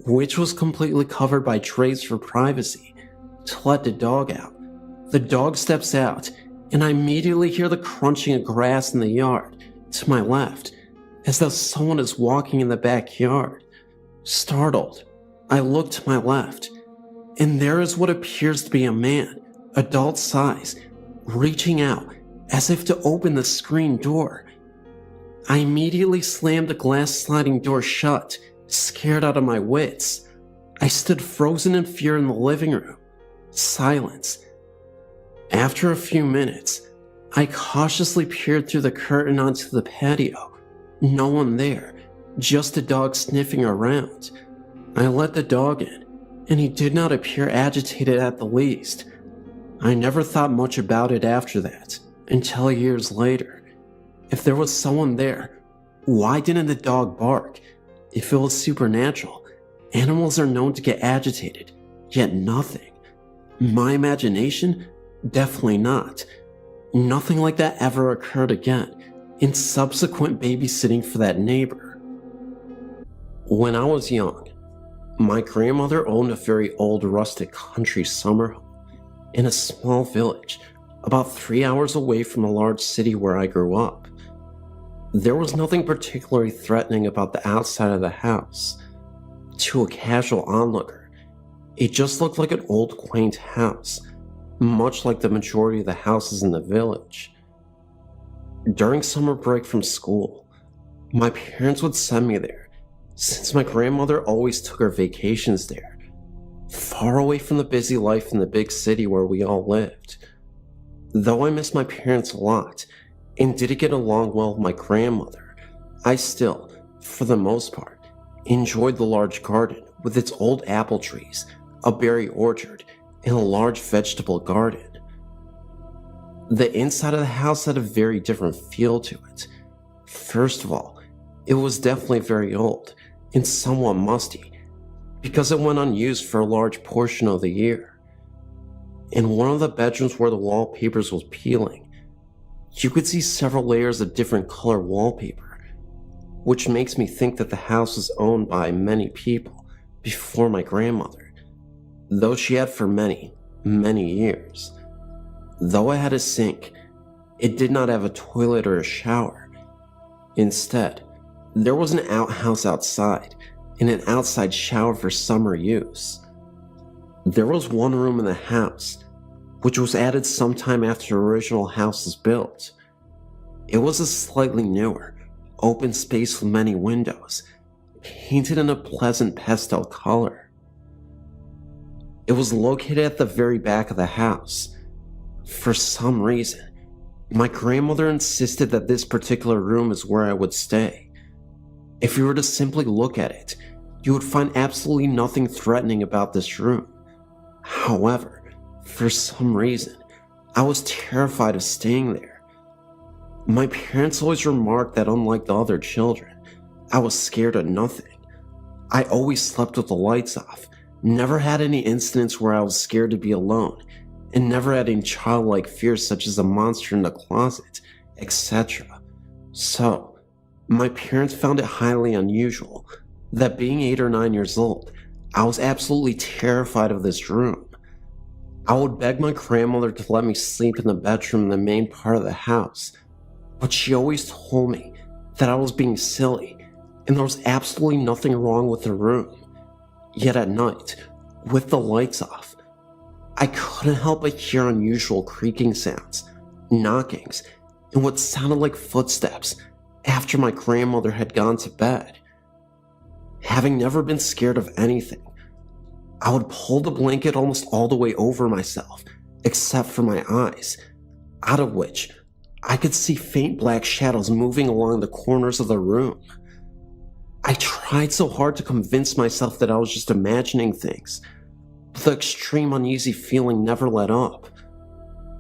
which was completely covered by trays for privacy, to let the dog out. The dog steps out, and I immediately hear the crunching of grass in the yard to my left, as though someone is walking in the backyard. Startled, I look to my left, and there is what appears to be a man, adult size, reaching out as if to open the screen door. I immediately slammed the glass sliding door shut, scared out of my wits. I stood frozen in fear in the living room. Silence. After a few minutes, I cautiously peered through the curtain onto the patio. No one there, just a dog sniffing around. I let the dog in, and he did not appear agitated at the least. I never thought much about it after that, until years later. If there was someone there, why didn't the dog bark? If it was supernatural, animals are known to get agitated, yet nothing. My imagination? Definitely not. Nothing like that ever occurred again in subsequent babysitting for that neighbor. When I was young, my grandmother owned a very old rustic country summer home in a small village about 3 hours away from a large city where I grew up. There was nothing particularly threatening about the outside of the house. To a casual onlooker, it just looked like an old quaint house, much like the majority of the houses in the village. During summer break from school, my parents would send me there, since my grandmother always took her vacations there, far away from the busy life in the big city where we all lived. Though I miss my parents a lot, and didn't get along well with my grandmother, I still, for the most part, enjoyed the large garden with its old apple trees, a berry orchard, and a large vegetable garden. The inside of the house had a very different feel to it. First of all, it was definitely very old and somewhat musty, because it went unused for a large portion of the year. In one of the bedrooms where the wallpapers was peeling, you could see several layers of different color wallpaper, which makes me think that the house was owned by many people before my grandmother, though she had for many, many years. Though it had a sink, it did not have a toilet or a shower. Instead, there was an outhouse outside and an outside shower for summer use. There was one room in the house, which was added sometime after the original house was built. It was a slightly newer, open space with many windows, painted in a pleasant pastel color. It was located at the very back of the house. For some reason, my grandmother insisted that this particular room is where I would stay. If you were to simply look at it, you would find absolutely nothing threatening about this room. However, for some reason, I was terrified of staying there. My parents always remarked that unlike the other children, I was scared of nothing. I always slept with the lights off, never had any incidents where I was scared to be alone, and never had any childlike fears such as a monster in the closet, etc. So, my parents found it highly unusual that being 8 or 9 years old, I was absolutely terrified of this room. I would beg my grandmother to let me sleep in the bedroom in the main part of the house, but she always told me that I was being silly and there was absolutely nothing wrong with the room. Yet at night, with the lights off, I couldn't help but hear unusual creaking sounds, knockings, and what sounded like footsteps after my grandmother had gone to bed. Having never been scared of anything, I would pull the blanket almost all the way over myself, except for my eyes, out of which I could see faint black shadows moving along the corners of the room. I tried so hard to convince myself that I was just imagining things, but the extreme uneasy feeling never let up.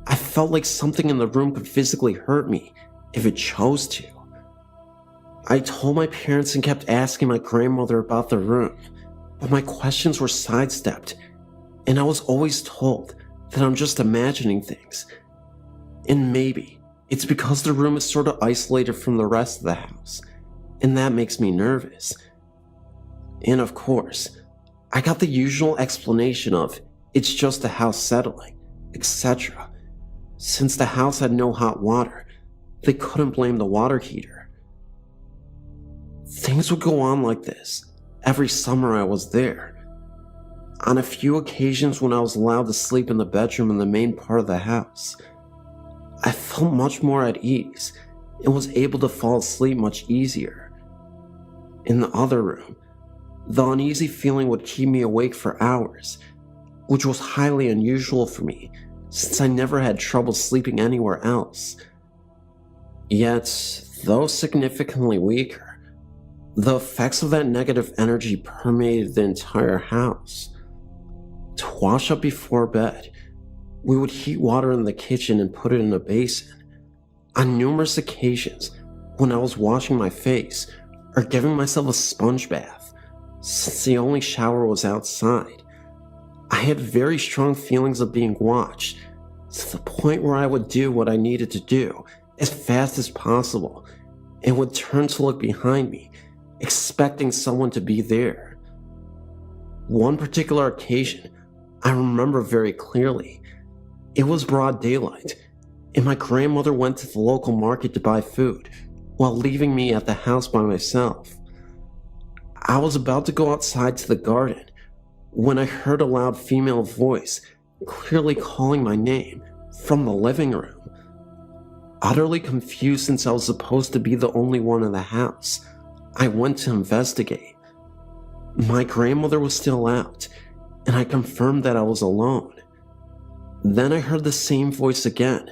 I felt like something in the room could physically hurt me if it chose to. I told my parents and kept asking my grandmother about the room, but my questions were sidestepped, and I was always told that I'm just imagining things. And maybe it's because the room is sort of isolated from the rest of the house, and that makes me nervous. And of course, I got the usual explanation of it's just the house settling, etc. Since the house had no hot water, they couldn't blame the water heater. Things would go on like this every summer I was there. On a few occasions when I was allowed to sleep in the bedroom in the main part of the house, I felt much more at ease and was able to fall asleep much easier. In the other room, the uneasy feeling would keep me awake for hours, which was highly unusual for me since I never had trouble sleeping anywhere else. Yet, though significantly weaker, the effects of that negative energy permeated the entire house. To wash up before bed, we would heat water in the kitchen and put it in a basin. On numerous occasions, when I was washing my face or giving myself a sponge bath, since the only shower was outside, I had very strong feelings of being watched, to the point where I would do what I needed to do as fast as possible and would turn to look behind me, expecting someone to be there. One particular occasion I remember very clearly. It was broad daylight, and my grandmother went to the local market to buy food, while leaving me at the house by myself. I was about to go outside to the garden when I heard a loud female voice clearly calling my name from the living room. Utterly confused since I was supposed to be the only one in the house, I went to investigate. My grandmother was still out, and I confirmed that I was alone. Then I heard the same voice again,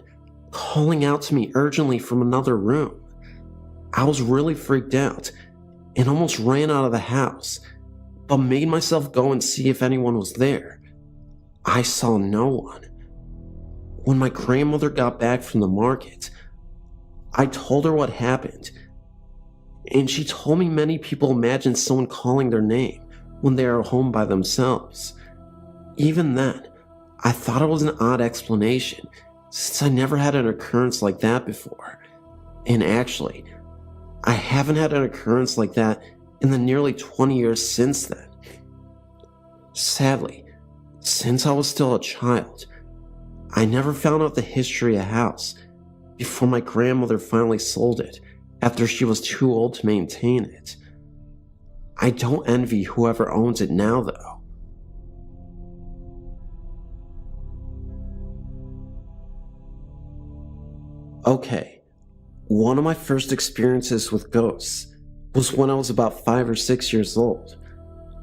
calling out to me urgently from another room. I was really freaked out and almost ran out of the house, but made myself go and see if anyone was there. I saw no one. When my grandmother got back from the market, I told her what happened, and she told me many people imagine someone calling their name when they are home by themselves. Even then, I thought it was an odd explanation, since I never had an occurrence like that before. And actually, I haven't had an occurrence like that in the nearly 20 years since then. Sadly, since I was still a child, I never found out the history of the house before my grandmother finally sold it after she was too old to maintain it. I don't envy whoever owns it now, though. Okay, one of my first experiences with ghosts was when I was about 5 or 6 years old.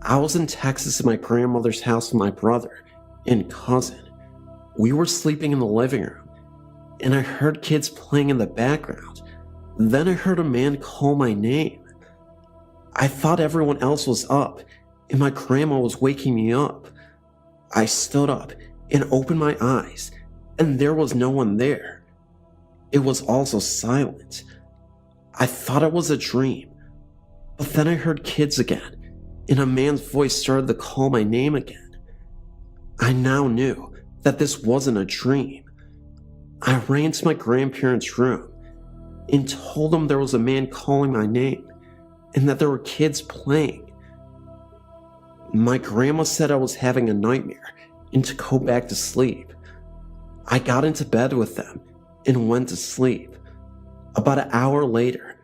I was in Texas at my grandmother's house with my brother and cousin. We were sleeping in the living room, and I heard kids playing in the background. Then I heard a man call my name. I thought everyone else was up, and my grandma was waking me up. I stood up and opened my eyes, and there was no one there. It was also silent. I thought it was a dream, but then I heard kids again, and a man's voice started to call my name again. I now knew that this wasn't a dream. I ran to my grandparents' room and told them there was a man calling my name and that there were kids playing. My grandma said I was having a nightmare and to go back to sleep. I got into bed with them and went to sleep. About an hour later,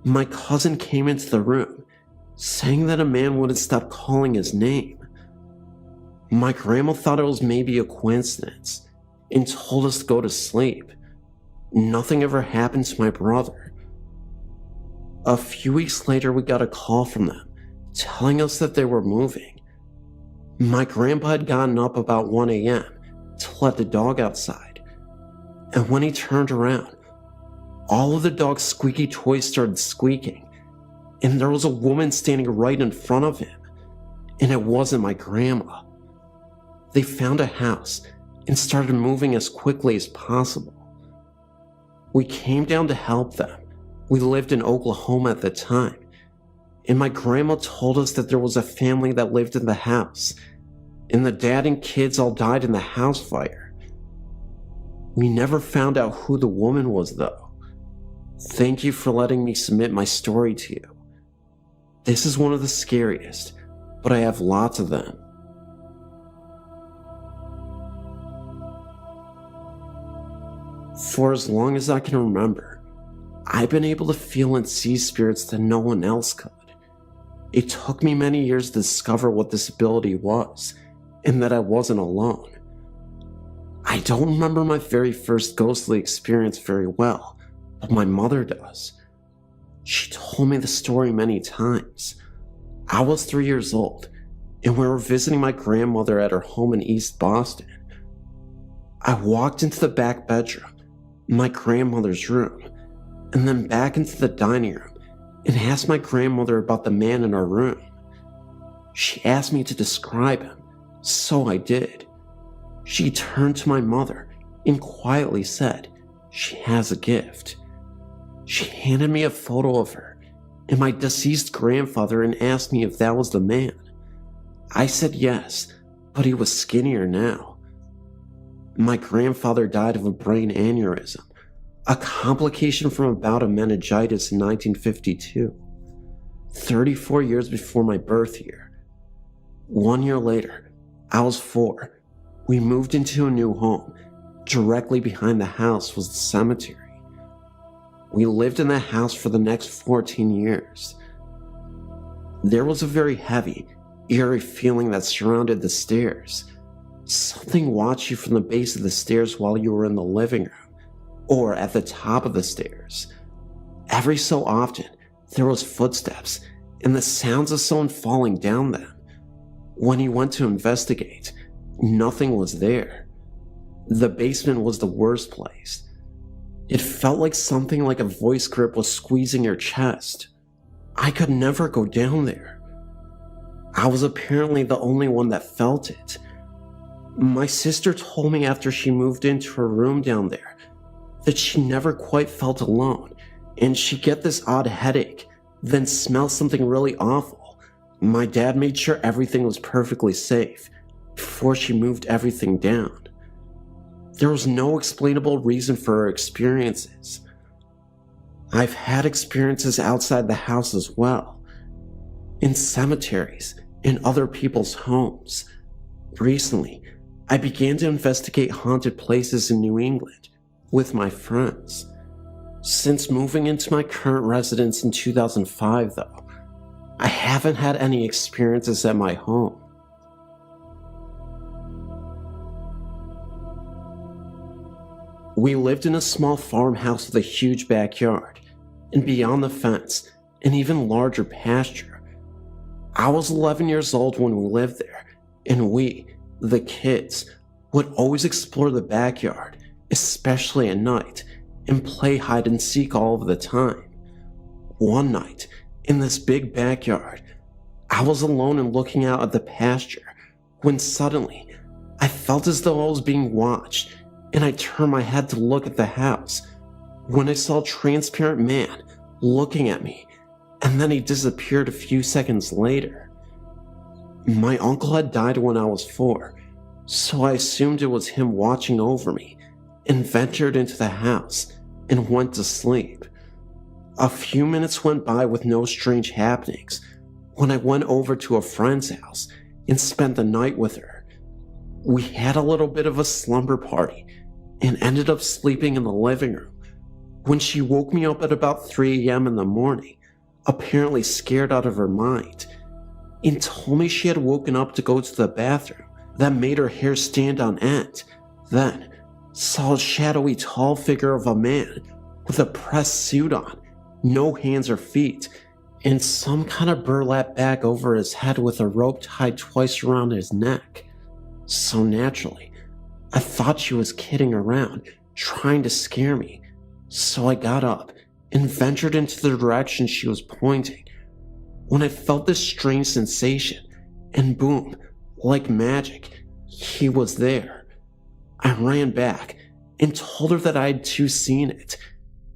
my cousin came into the room, saying that a man wouldn't stop calling his name. My grandma thought it was maybe a coincidence and told us to go to sleep. Nothing ever happened to my brother. A few weeks later, we got a call from them, telling us that they were moving. My grandpa had gotten up about 1 a.m. to let the dog outside. And when he turned around, all of the dog's squeaky toys started squeaking, and there was a woman standing right in front of him, and it wasn't my grandma. They found a house and started moving as quickly as possible. We came down to help them. We lived in Oklahoma at the time, and my grandma told us that there was a family that lived in the house, and the dad and kids all died in the house fire. We never found out who the woman was, though. Thank you for letting me submit my story to you. This is one of the scariest, but I have lots of them. For as long as I can remember, I've been able to feel and see spirits that no one else could. It took me many years to discover what this ability was, and that I wasn't alone. I don't remember my very first ghostly experience very well, but my mother does. She told me the story many times. I was 3 years old, and we were visiting my grandmother at her home in East Boston. I walked into the back bedroom, my grandmother's room, and then back into the dining room and asked my grandmother about the man in our room. She asked me to describe him, so I did. She turned to my mother and quietly said, "She has a gift." She handed me a photo of her and my deceased grandfather and asked me if that was the man. I said yes, but he was skinnier now. My grandfather died of a brain aneurysm, a complication from a bout of meningitis in 1952, 34 years before my birth year. 1 year later, I was 4. We moved into a new home. Directly behind the house was the cemetery. We lived in the house for the next 14 years. There was a very heavy, eerie feeling that surrounded the stairs. Something watched you from the base of the stairs while you were in the living room, or at the top of the stairs. Every so often, there was footsteps and the sounds of someone falling down them. When he went to investigate, nothing was there. The basement was the worst place. It felt like something like a voice grip was squeezing your chest. I could never go down there. I was apparently the only one that felt it. My sister told me after she moved into her room down there that she never quite felt alone, and she'd get this odd headache, then smell something really awful. My dad made sure everything was perfectly safe before she moved everything down. There was no explainable reason for her experiences. I've had experiences outside the house as well, in cemeteries, in other people's homes. Recently, I began to investigate haunted places in New England with my friends. Since moving into my current residence in 2005, though, I haven't had any experiences at my home. We lived in a small farmhouse with a huge backyard, and beyond the fence, an even larger pasture. I was 11 years old when we lived there, and we, the kids, would always explore the backyard, especially at night, and play hide and seek all of the time. One night, in this big backyard, I was alone and looking out at the pasture, when suddenly, I felt as though I was being watched, and I turned my head to look at the house, when I saw a transparent man looking at me, and then he disappeared a few seconds later. My uncle had died when I was 4, so I assumed it was him watching over me, and ventured into the house and went to sleep. A few minutes went by with no strange happenings when I went over to a friend's house and spent the night with her. We had a little bit of a slumber party and ended up sleeping in the living room when she woke me up at about 3 a.m. in the morning, apparently scared out of her mind, and told me she had woken up to go to the bathroom. That made her hair stand on end. Then saw a shadowy tall figure of a man with a pressed suit on, no hands or feet, and some kind of burlap bag over his head with a rope tied twice around his neck. So naturally, I thought she was kidding around, trying to scare me. So I got up and ventured into the direction she was pointing, when I felt this strange sensation, and boom, like magic, he was there. I ran back and told her that I had too seen it,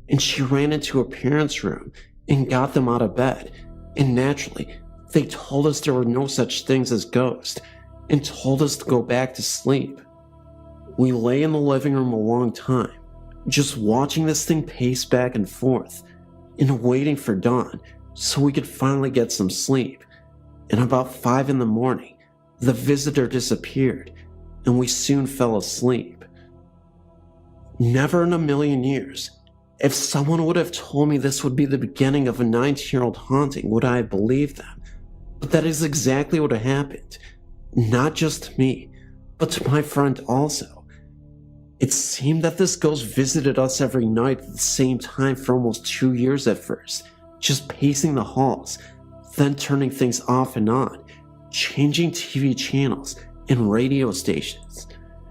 and she ran into her parents' room and got them out of bed, and naturally, they told us there were no such things as ghosts, and told us to go back to sleep. We lay in the living room a long time, just watching this thing pace back and forth, and waiting for dawn so we could finally get some sleep. And about 5 in the morning, the visitor disappeared, and we soon fell asleep. Never in a million years, if someone would have told me this would be the beginning of a 19-year-old haunting, would I have believed them. But that is exactly what happened. Not just to me, but to my friend also. It seemed that this ghost visited us every night at the same time for almost 2 years at first, just pacing the halls, then turning things off and on, changing TV channels and radio stations,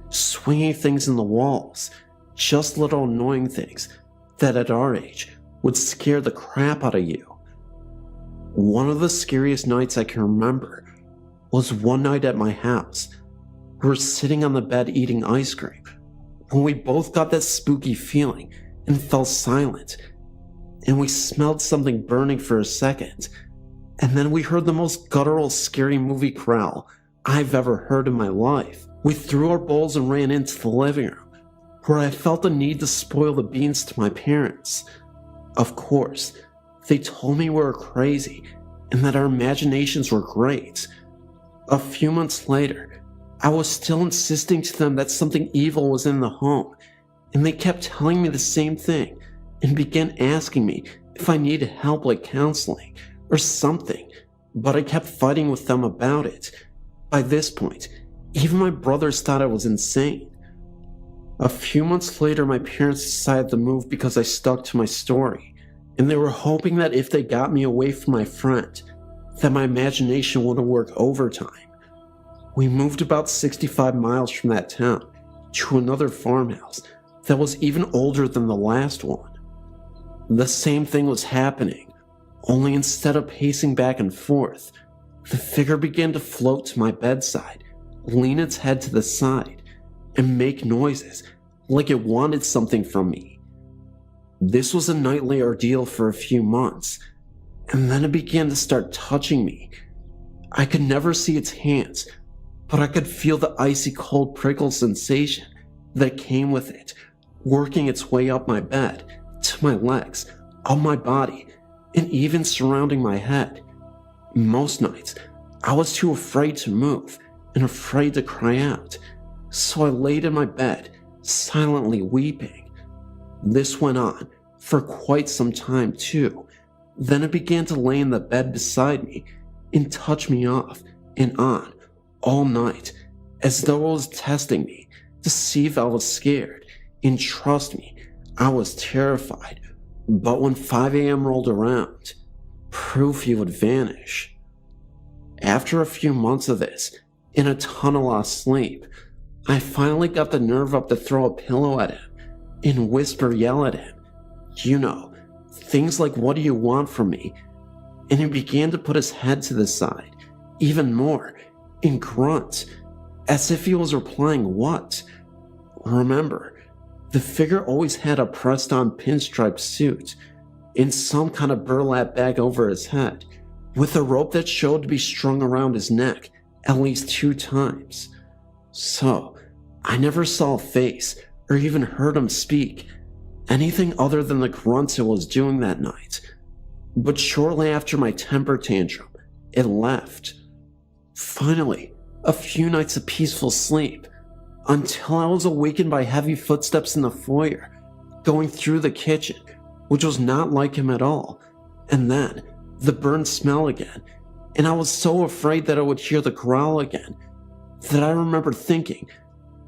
swinging things in the walls, just little annoying things that at our age would scare the crap out of you. One of the scariest nights I can remember was one night at my house. We were sitting on the bed eating ice cream when we both got that spooky feeling and fell silent, and we smelled something burning for a second, and then we heard the most guttural scary movie growl I've ever heard in my life. We threw our bowls and ran into the living room, where I felt the need to spoil the beans to my parents. Of course, they told me we were crazy and that our imaginations were great. A few months later, I was still insisting to them that something evil was in the home, and they kept telling me the same thing, and began asking me if I needed help like counseling or something, but I kept fighting with them about it. By this point, even my brothers thought I was insane. A few months later, my parents decided to move because I stuck to my story, and they were hoping that if they got me away from my friend, that my imagination wouldn't work overtime. We moved about 65 miles from that town to another farmhouse that was even older than the last one. The same thing was happening, only instead of pacing back and forth, the figure began to float to my bedside, lean its head to the side, and make noises like it wanted something from me. This was a nightly ordeal for a few months, and then it began to start touching me. I could never see its hands, but I could feel the icy cold prickle sensation that came with it, working its way up my bed, to my legs, up my body, and even surrounding my head. Most nights, I was too afraid to move and afraid to cry out, so I laid in my bed, silently weeping. This went on for quite some time too. Then it began to lay in the bed beside me and touch me off and on all night, as though it was testing me to see if I was scared. And trust me, I was terrified. But when 5 a.m. rolled around, proof he would vanish. After a few months of this, in a ton of lost sleep, I finally got the nerve up to throw a pillow at him and yell at him. You know, things like, "What do you want from me?" And he began to put his head to the side, even more, and grunt, as if he was replying, "What?" Remember, the figure always had a pressed-on pinstripe suit and some kind of burlap bag over his head, with a rope that showed to be strung around his neck at least 2 times. So, I never saw a face or even heard him speak, anything other than the grunts it was doing that night. But shortly after my temper tantrum, it left. Finally, a few nights of peaceful sleep, until I was awakened by heavy footsteps in the foyer, going through the kitchen, which was not like him at all, and then the burnt smell again, and I was so afraid that I would hear the growl again, that I remember thinking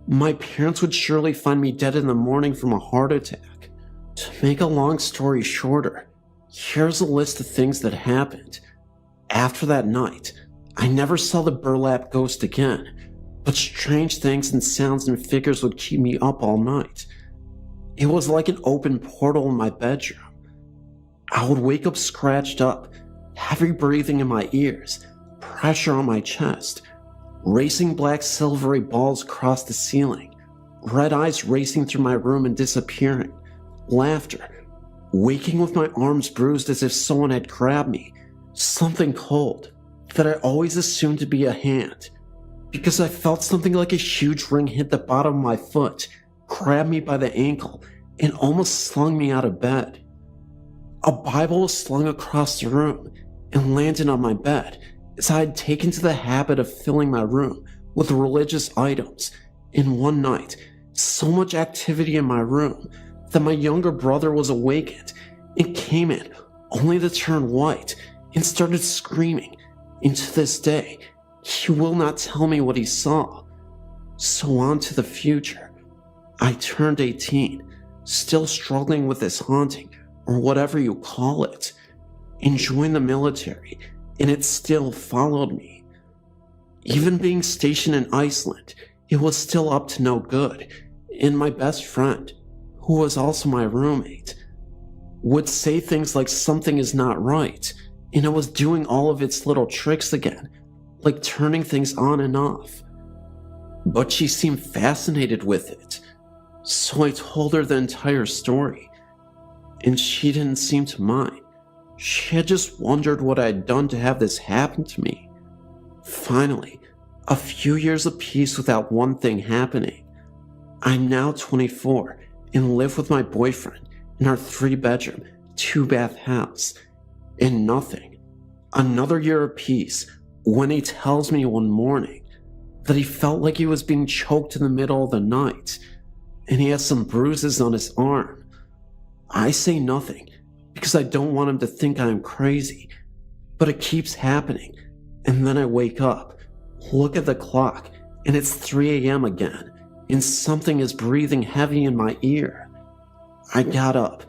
my parents would surely find me dead in the morning from a heart attack. To make a long story shorter, here's a list of things that happened. After that night, I never saw the burlap ghost again, but strange things and sounds and figures would keep me up all night. It was like an open portal in my bedroom. I would wake up scratched up, heavy breathing in my ears, pressure on my chest, racing black silvery balls across the ceiling, red eyes racing through my room and disappearing, laughter, waking with my arms bruised as if someone had grabbed me, something cold that I always assumed to be a hand, because I felt something like a huge ring hit the bottom of my foot, grabbed me by the ankle, and almost slung me out of bed. A Bible was slung across the room and landed on my bed, as I had taken to the habit of filling my room with religious items. In one night, so much activity in my room that my younger brother was awakened and came in only to turn white and started screaming. And to this day, he will not tell me what he saw. So on to the future. I turned 18, still struggling with this haunting, or whatever you call it, and joined the military, and it still followed me. Even being stationed in Iceland, it was still up to no good, and my best friend, who was also my roommate, would say things like something is not right, and it was doing all of its little tricks again, like turning things on and off. But she seemed fascinated with it, so I told her the entire story, and she didn't seem to mind. She had just wondered what I had done to have this happen to me. Finally, a few years of peace without one thing happening. I'm now 24 and live with my boyfriend in our 3-bedroom, 2-bath house, and nothing. Another year of peace when he tells me one morning that he felt like he was being choked in the middle of the night, and he has some bruises on his arm. I say nothing because I don't want him to think I am crazy, but it keeps happening, and then I wake up, look at the clock, and it's 3 a.m. again, and something is breathing heavy in my ear. I got up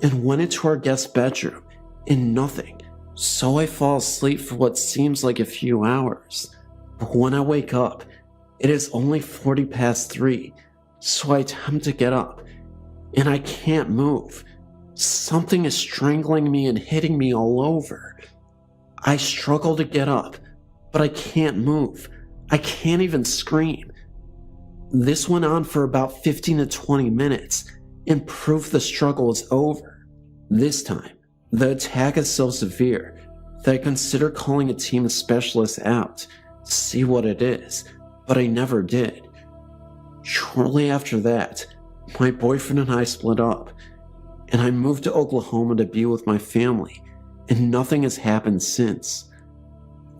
and went into our guest bedroom, and nothing, so I fall asleep for what seems like a few hours. But when I wake up, it is only 40 past 3, so I attempt to get up, and I can't move. Something is strangling me and hitting me all over. I struggle to get up, but I can't move. I can't even scream. This went on for about 15 to 20 minutes, and proof the struggle is over. This time, the attack is so severe that I consider calling a team of specialists out to see what it is, but I never did. Shortly after that, my boyfriend and I split up, and I moved to Oklahoma to be with my family, and nothing has happened since.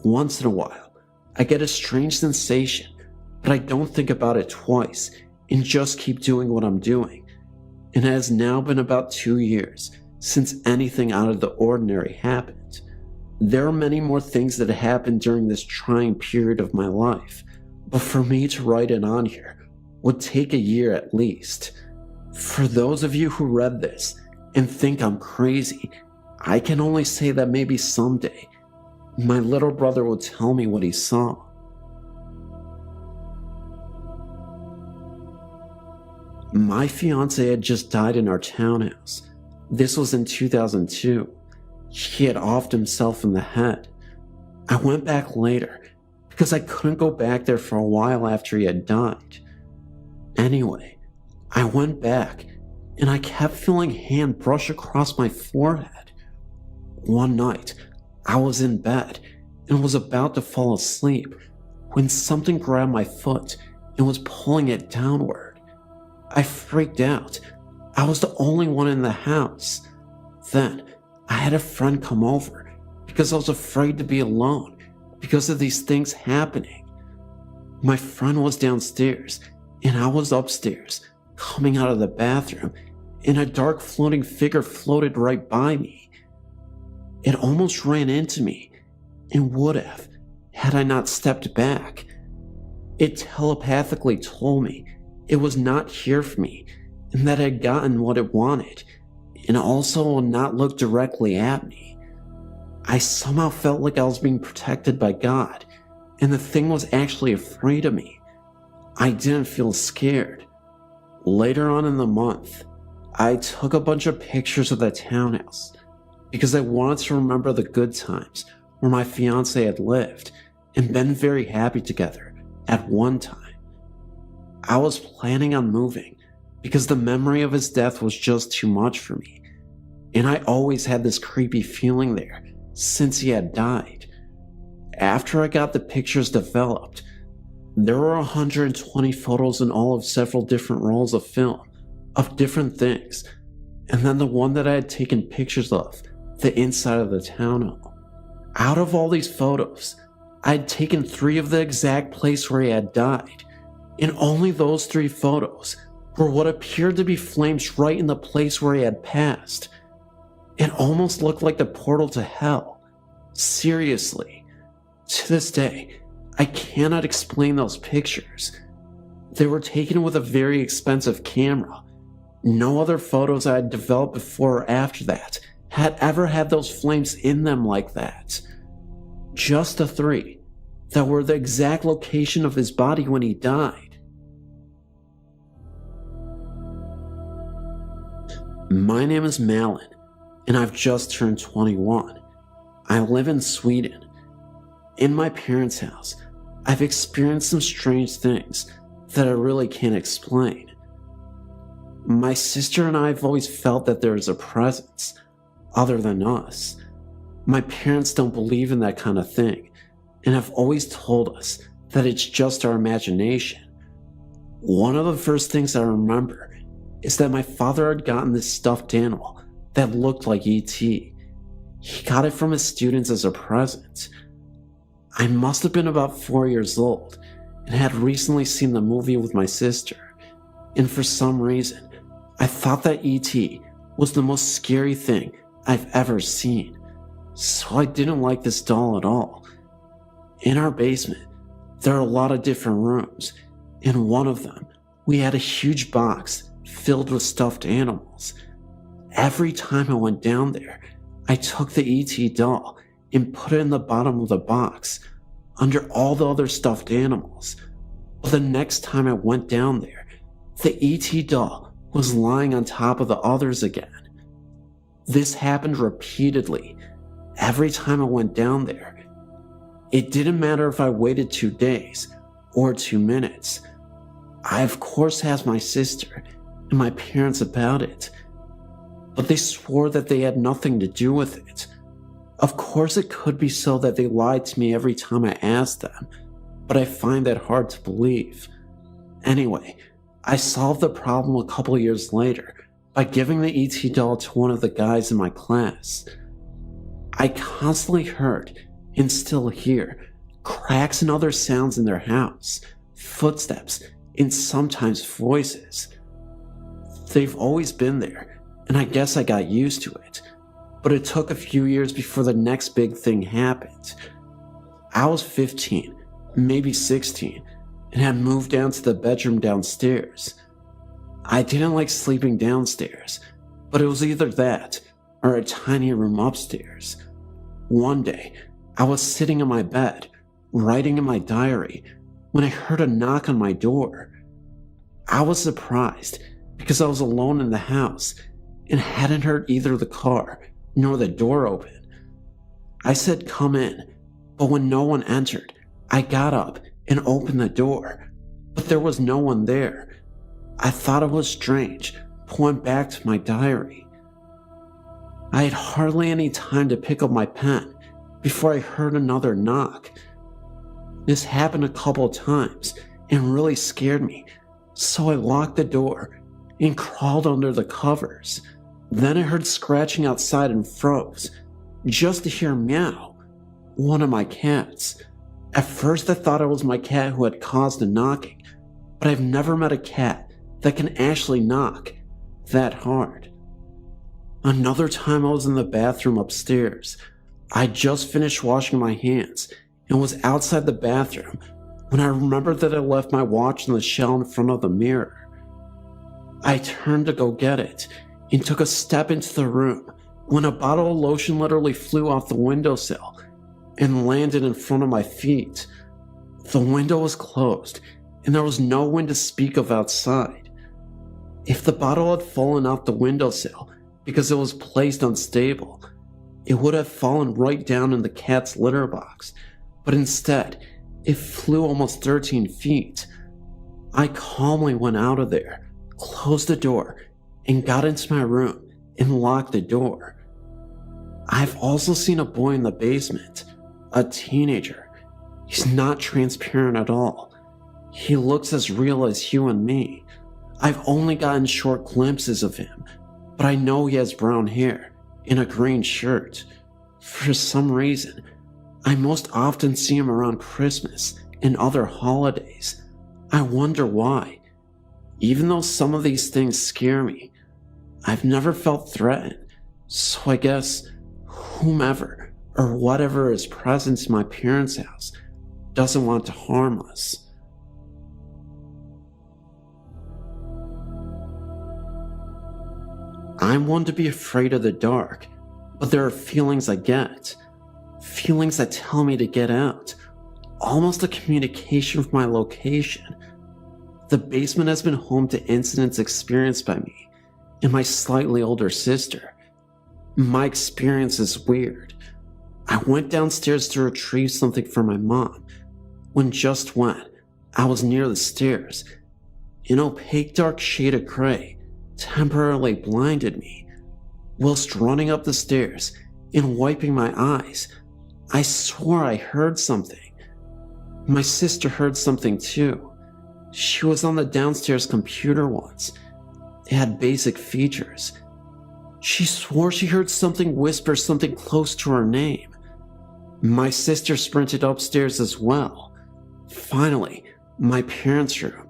Once in a while, I get a strange sensation, but I don't think about it twice and just keep doing what I'm doing. It has now been about 2 years since anything out of the ordinary happened. There are many more things that happened during this trying period of my life, but for me to write it on here would take a year at least. For those of you who read this and think I'm crazy, I can only say that maybe someday my little brother will tell me what he saw. My fiance had just died in our townhouse. This was in 2002. He had offed himself in the head. I went back later because I couldn't go back there for a while after he had died. Anyway, I went back and I kept feeling hand brush across my forehead. One night, I was in bed and was about to fall asleep when something grabbed my foot and was pulling it downward. I freaked out. I was the only one in the house. Then, I had a friend come over because I was afraid to be alone because of these things happening. My friend was downstairs and I was upstairs, coming out of the bathroom, and a dark floating figure floated right by me. It almost ran into me and would have had I not stepped back. It telepathically told me it was not here for me and that I had gotten what it wanted, and also would not look directly at me. I somehow felt like I was being protected by God, and the thing was actually afraid of me. I didn't feel scared. Later on in the month, I took a bunch of pictures of the townhouse because I wanted to remember the good times where my fiance had lived and been very happy together at one time. I was planning on moving because the memory of his death was just too much for me, and I always had this creepy feeling there since he had died. After I got the pictures developed, there were 120 photos in all of several different rolls of film of different things, and then the one that I had taken pictures of, the inside of the townhome. Out of all these photos, I had taken 3 of the exact place where he had died, and only those 3 photos were what appeared to be flames right in the place where he had passed. It almost looked like the portal to hell. Seriously. To this day, I cannot explain those pictures. They were taken with a very expensive camera. No other photos I had developed before or after that had ever had those flames in them like that. Just the 3 that were the exact location of his body when he died. My name is Malin, and I've just turned 21. I live in Sweden. In my parents' house, I've experienced some strange things that I really can't explain. My sister and I have always felt that there is a presence other than us. My parents don't believe in that kind of thing and have always told us that it's just our imagination. One of the first things I remember is that my father had gotten this stuffed animal that looked like E.T. He got it from his students as a present. I must have been about 4 years old and had recently seen the movie with my sister, and for some reason, I thought that E.T. was the most scary thing I've ever seen, so I didn't like this doll at all. In our basement, there are a lot of different rooms. In one of them, we had a huge box filled with stuffed animals. Every time I went down there, I took the ET doll and put it in the bottom of the box, under all the other stuffed animals. But the next time I went down there, the ET doll was lying on top of the others again. This happened repeatedly every time I went down there. It didn't matter if I waited 2 days or 2 minutes. I of course asked my sister and my parents about it, but they swore that they had nothing to do with it. Of course it could be so that they lied to me every time I asked them, but I find that hard to believe. Anyway, I solved the problem a couple years later by giving the ET doll to one of the guys in my class. I constantly heard, and still hear, cracks and other sounds in their house, footsteps, and sometimes voices. They've always been there, and I guess I got used to it, but it took a few years before the next big thing happened. I was 15, maybe 16, and had moved down to the bedroom downstairs. I didn't like sleeping downstairs, but it was either that or a tiny room upstairs. One day, I was sitting in my bed, writing in my diary, when I heard a knock on my door. I was surprised because I was alone in the house and hadn't heard either the car nor the door open. I said, "Come in," but when no one entered, I got up and opened the door, but there was no one there. I thought it was strange, but went back to my diary. I had hardly any time to pick up my pen before I heard another knock. This happened a couple times and really scared me, so I locked the door and crawled under the covers. Then I heard scratching outside and froze, just to hear meow, one of my cats. At first I thought it was my cat who had caused the knocking, but I've never met a cat that can actually knock that hard. Another time I was in the bathroom upstairs. I just finished washing my hands and was outside the bathroom when I remembered that I left my watch on the shelf in front of the mirror. I turned to go get it and took a step into the room when a bottle of lotion literally flew off the windowsill and landed in front of my feet. The window was closed and there was no wind to speak of outside. If the bottle had fallen off the windowsill because it was placed unstable, it would have fallen right down in the cat's litter box, but instead, it flew almost 13 feet. I calmly went out of there, closed the door, and got into my room and locked the door. I've also seen a boy in the basement, a teenager. He's not transparent at all. He looks as real as you and me. I've only gotten short glimpses of him, but I know he has brown hair and a green shirt. For some reason, I most often see him around Christmas and other holidays. I wonder why. Even though some of these things scare me, I've never felt threatened, so I guess whomever or whatever is present in my parents' house doesn't want to harm us. I'm one to be afraid of the dark, but there are feelings I get. Feelings that tell me to get out. Almost a communication with my location. The basement has been home to incidents experienced by me and my slightly older sister. My experience is weird. I went downstairs to retrieve something for my mom, when I was near the stairs, an opaque dark shade of gray temporarily blinded me. Whilst running up the stairs and wiping my eyes, I swore I heard something. My sister heard something too. She was on the downstairs computer once. It had basic features. She swore she heard something whisper something close to her name. My sister sprinted upstairs as well. Finally, my parents' room.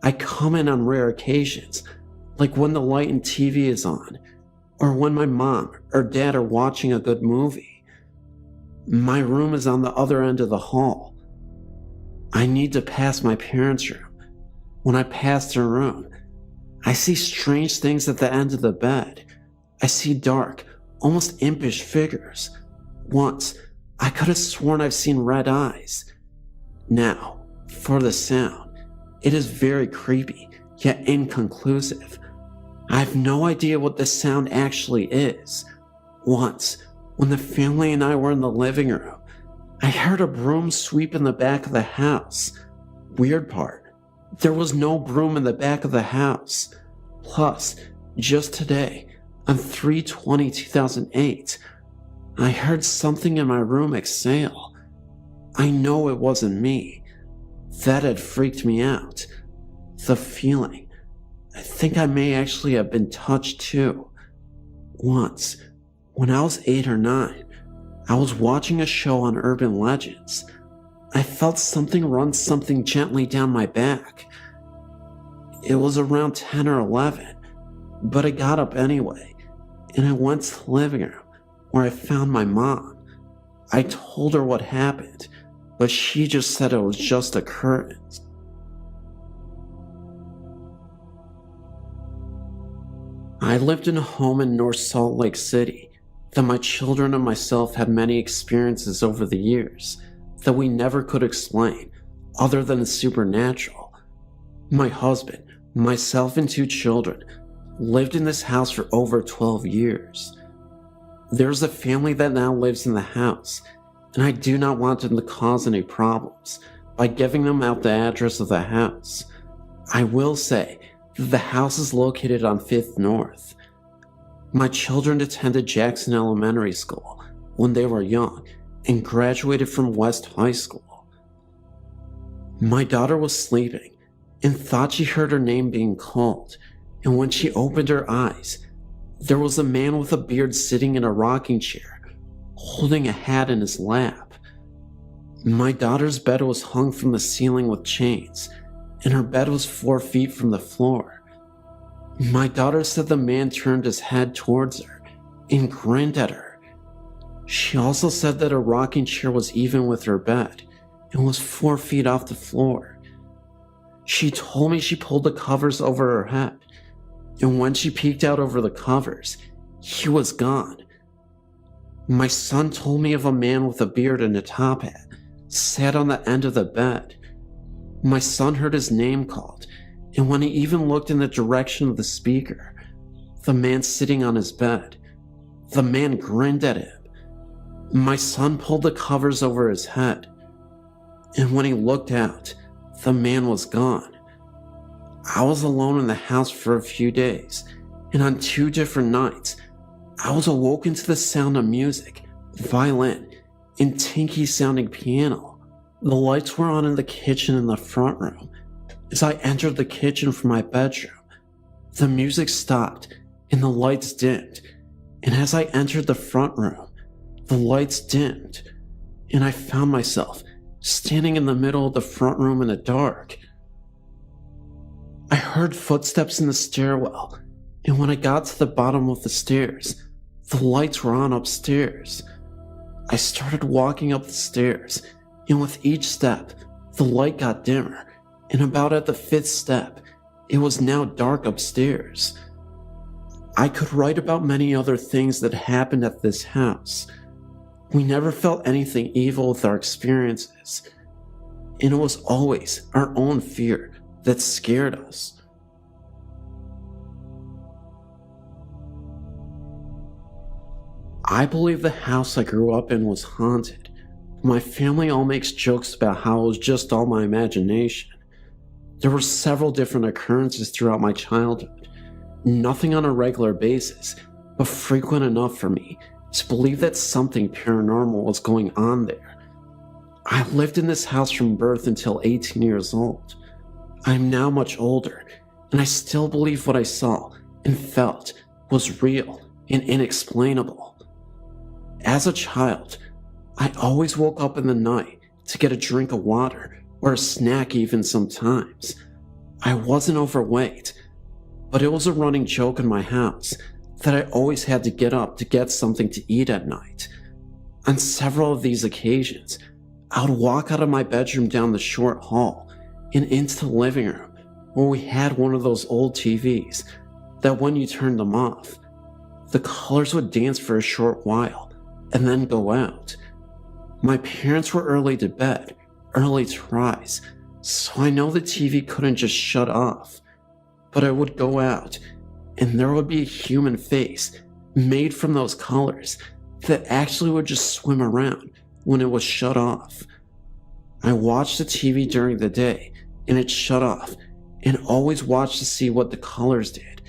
I come in on rare occasions, like when the light and TV is on, or when my mom or dad are watching a good movie. My room is on the other end of the hall. I need to pass my parents' room. When I pass their room, I see strange things at the end of the bed. I see dark, almost impish figures. Once, I could have sworn I've seen red eyes. Now, for the sound, it is very creepy, yet inconclusive. I have no idea what the sound actually is. Once, when the family and I were in the living room, I heard a broom sweep in the back of the house. Weird part, there was no broom in the back of the house. Plus, just today, on 3/20/2008, I heard something in my room exhale. I know it wasn't me. That had freaked me out. The feeling. I think I may actually have been touched too. Once, when I was 8 or 9, I was watching a show on urban legends. I felt something run something gently down my back. It was around 10 or 11, but I got up anyway, and I went to the living room where I found my mom. I told her what happened, but she just said it was just a curtain. I lived in a home in North Salt Lake City that my children and myself had many experiences over the years that we never could explain other than the supernatural. My husband, myself, and 2 children lived in this house for over 12 years. There's a family that now lives in the house, and I do not want them to cause any problems by giving them out the address of the house. I will say that the house is located on 5th North. My children attended Jackson Elementary School when they were young and graduated from West High School. My daughter was sleeping and thought she heard her name being called, and when she opened her eyes, there was a man with a beard sitting in a rocking chair, holding a hat in his lap. My daughter's bed was hung from the ceiling with chains, and her bed was 4 feet from the floor. My daughter said the man turned his head towards her and grinned at her. She also said that her rocking chair was even with her bed and was 4 feet off the floor. She told me she pulled the covers over her head, and when she peeked out over the covers, he was gone. My son told me of a man with a beard and a top hat sat on the end of the bed. My son heard his name called, and when he even looked in the direction of the speaker, the man sitting on his bed, the man grinned at him. My son pulled the covers over his head, and when he looked out, the man was gone. I was alone in the house for a few days, and on 2 different nights, I was awoken to the sound of music, violin, and tinky sounding piano. The lights were on in the kitchen and the front room. As I entered the kitchen from my bedroom, the music stopped and the lights dimmed, and as I entered the front room, the lights dimmed, and I found myself standing in the middle of the front room in the dark. I heard footsteps in the stairwell, and when I got to the bottom of the stairs, the lights were on upstairs. I started walking up the stairs, and with each step, the light got dimmer, and about at the 5th step, it was now dark upstairs. I could write about many other things that happened at this house. We never felt anything evil with our experiences, and it was always our own fear that scared us. I believe the house I grew up in was haunted. My family all makes jokes about how it was just all my imagination. There were several different occurrences throughout my childhood, nothing on a regular basis, but frequent enough for me to believe that something paranormal was going on there. I lived in this house from birth until 18 years old. I am now much older, and I still believe what I saw and felt was real and inexplainable. As a child, I always woke up in the night to get a drink of water or a snack even sometimes. I wasn't overweight, but it was a running joke in my house that I always had to get up to get something to eat at night. On several of these occasions, I would walk out of my bedroom down the short hall and into the living room where we had one of those old TVs that when you turned them off, the colors would dance for a short while and then go out. My parents were early to bed, early to rise, so I know the TV couldn't just shut off. But I would go out, and there would be a human face made from those colors that actually would just swim around when it was shut off. I watched the TV during the day, and it shut off, and always watched to see what the colors did,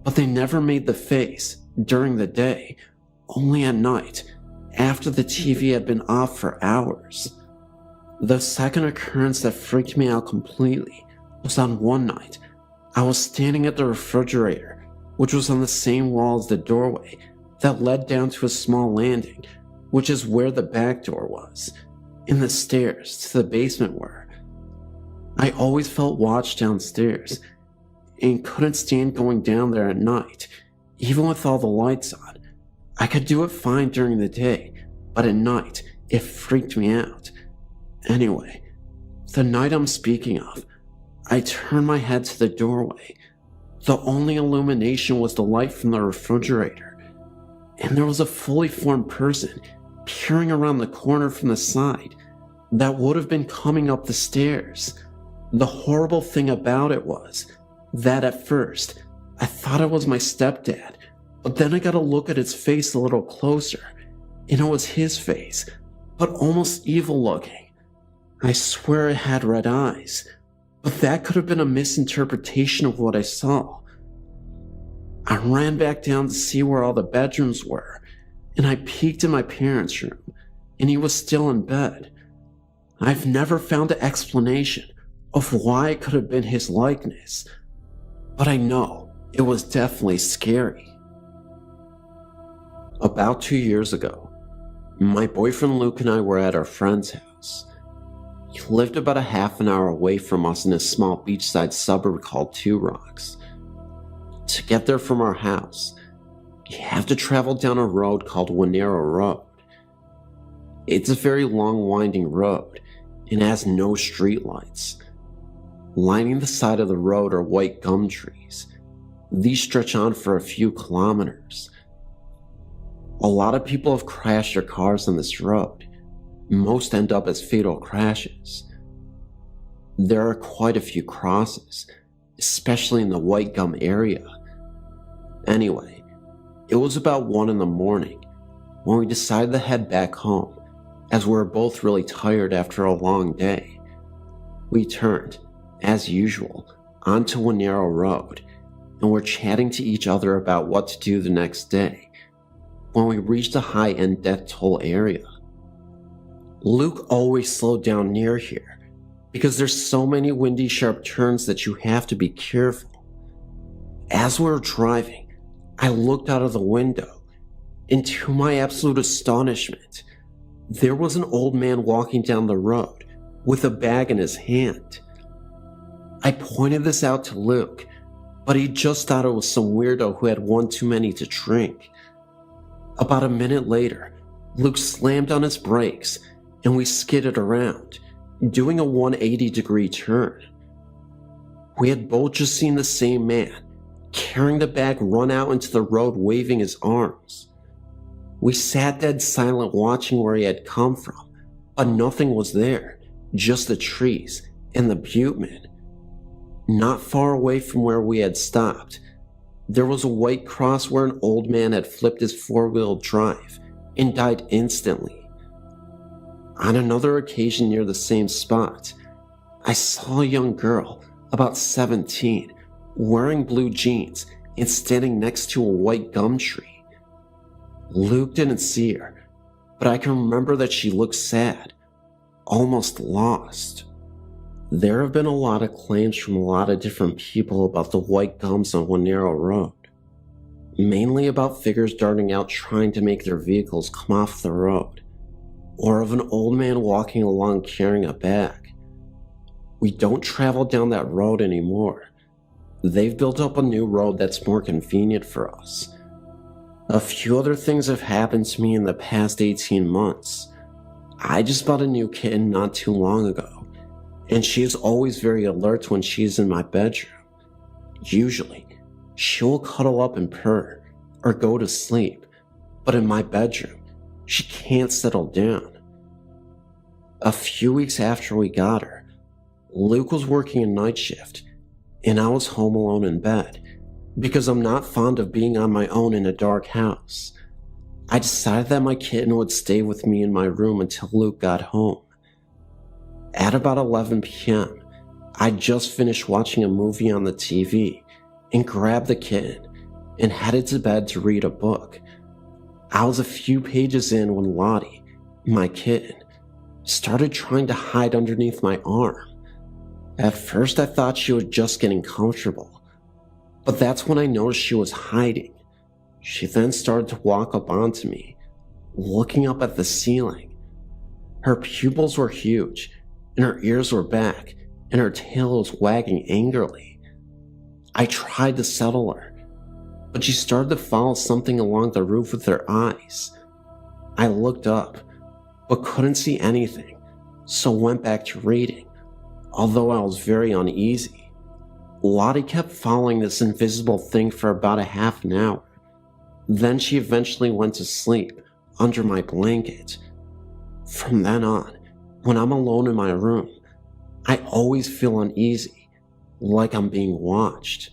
but they never made the face during the day, only at night, after the TV had been off for hours. The second occurrence that freaked me out completely was on one night. I was standing at the refrigerator, which was on the same wall as the doorway that led down to a small landing, which is where the back door was, and the stairs to the basement were. I always felt watched downstairs, and couldn't stand going down there at night, even with all the lights on. I could do it fine during the day, but at night, it freaked me out. Anyway, the night I'm speaking of, I turned my head to the doorway. The only illumination was the light from the refrigerator, and there was a fully formed person peering around the corner from the side that would have been coming up the stairs. The horrible thing about it was that at first, I thought it was my stepdad, but then I got a look at his face a little closer, and it was his face, but almost evil looking. I swear it had red eyes, but that could have been a misinterpretation of what I saw. I ran back down to see where all the bedrooms were, and I peeked in my parents' room, and he was still in bed. I've never found an explanation of why it could have been his likeness, but I know it was definitely scary. About 2 years ago, my boyfriend Luke and I were at our friend's house. He lived about a half an hour away from us in a small beachside suburb called Two Rocks. To get there from our house, you have to travel down a road called Winero Road. It's a very long winding road and has no streetlights. Lining the side of the road are white gum trees. These stretch on for a few kilometers. A lot of people have crashed their cars on this road. Most end up as fatal crashes. There are quite a few crosses, especially in the white gum area. Anyway, it was about 1 in the morning when we decided to head back home, as we were both really tired after a long day. We turned, as usual, onto Winero Road, and were chatting to each other about what to do the next day, when we reached a high-end death toll area. Luke always slowed down near here, because there's so many windy sharp turns that you have to be careful. As we were driving, I looked out of the window, and to my absolute astonishment, there was an old man walking down the road with a bag in his hand. I pointed this out to Luke, but he just thought it was some weirdo who had one too many to drink. About a minute later, Luke slammed on his brakes and we skidded around, doing a 180-degree turn. We had both just seen the same man, carrying the bag, run out into the road waving his arms. We sat dead silent watching where he had come from, but nothing was there, just the trees and the buteman. Not far away from where we had stopped, there was a white cross where an old man had flipped his four-wheel drive and died instantly. On another occasion near the same spot, I saw a young girl, about 17, wearing blue jeans and standing next to a white gum tree. Luke didn't see her, but I can remember that she looked sad, almost lost. There have been a lot of claims from a lot of different people about the white gums on Winero Road, mainly about figures darting out trying to make their vehicles come off the road, or of an old man walking along carrying a bag. We don't travel down that road anymore. They've built up a new road that's more convenient for us, A few other things have happened to me in the past 18 months. I just bought a new kitten not too long ago, and she is always very alert when she's in my bedroom. Usually, she will cuddle up and purr, or go to sleep, but in my bedroom, she can't settle down. A few weeks after we got her, Luke was working a night shift, and I was home alone in bed, because I'm not fond of being on my own in a dark house. I decided that my kitten would stay with me in my room until Luke got home. At about 11 p.m., I just finished watching a movie on the TV and grabbed the kitten and headed to bed to read a book. I was a few pages in when Lottie, my kitten, started trying to hide underneath my arm. At first I thought she was just getting comfortable, but that's when I noticed she was hiding. She then started to walk up onto me, looking up at the ceiling. Her pupils were huge, and her ears were back, and her tail was wagging angrily. I tried to settle her, but she started to follow something along the roof with her eyes. I looked up, but couldn't see anything, so went back to reading, although I was very uneasy. Lottie kept following this invisible thing for about a half an hour. Then she eventually went to sleep under my blanket. From then on, when I'm alone in my room, I always feel uneasy, like I'm being watched.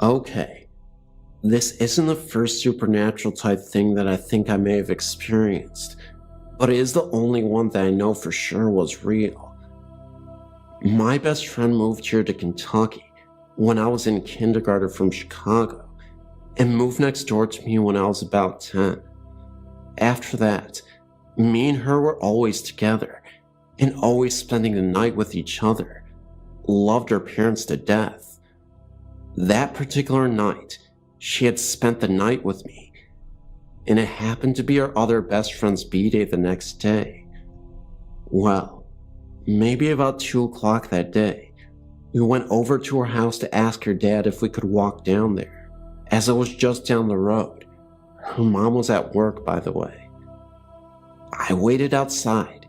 Okay, this isn't the first supernatural type thing that I think I may have experienced, but it is the only one that I know for sure was real. My best friend moved here to Kentucky when I was in kindergarten from Chicago and moved next door to me when I was about 10. After that, me and her were always together and always spending the night with each other. Loved her parents to death. That particular night, she had spent the night with me, and it happened to be our other best friend's b-day the next day. Well, maybe about 2 o'clock that day, we went over to her house to ask her dad if we could walk down there, as it was just down the road. Her mom was at work, by the way. I waited outside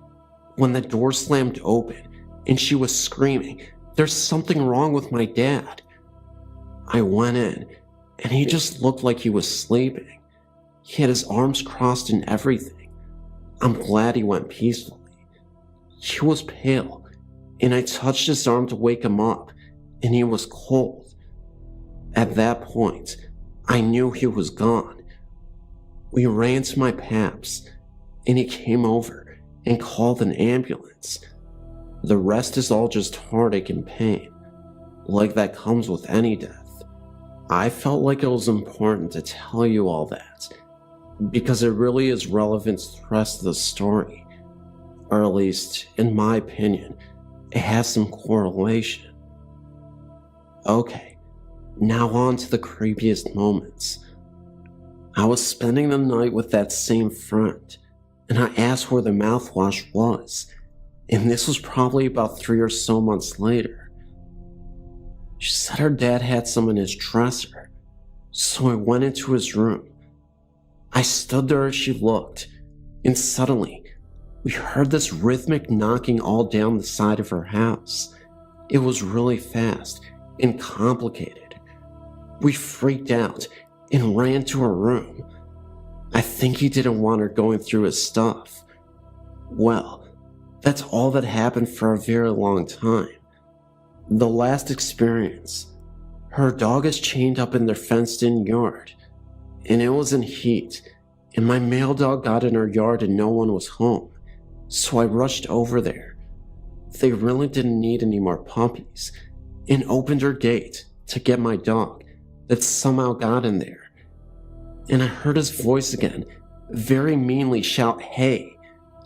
when the door slammed open and she was screaming, "There's something wrong with my dad." I went in and he just looked like he was sleeping. He had his arms crossed and everything. I'm glad he went peacefully. He was pale, and I touched his arm to wake him up, and he was cold. At that point, I knew he was gone. We ran to my paps, and he came over and called an ambulance. The rest is all just heartache and pain, like that comes with any death. I felt like it was important to tell you all that, because it really is relevant to the rest of the story. Or at least, in my opinion, it has some correlation. Okay, now on to the creepiest moments. I was spending the night with that same friend, and I asked where the mouthwash was, and this was probably about 3 or so months later. She said her dad had some in his dresser, so I went into his room. I stood there as she looked, and suddenly, we heard this rhythmic knocking all down the side of her house. It was really fast and complicated. We freaked out and ran to her room. I think he didn't want her going through his stuff. Well, that's all that happened for a very long time. The last experience, her dog is chained up in their fenced-in yard, and it was in heat, and my male dog got in her yard and no one was home. So I rushed over there. They really didn't need any more puppies, and opened her gate to get my dog that somehow got in there. And I heard his voice again, very meanly shout, "Hey!"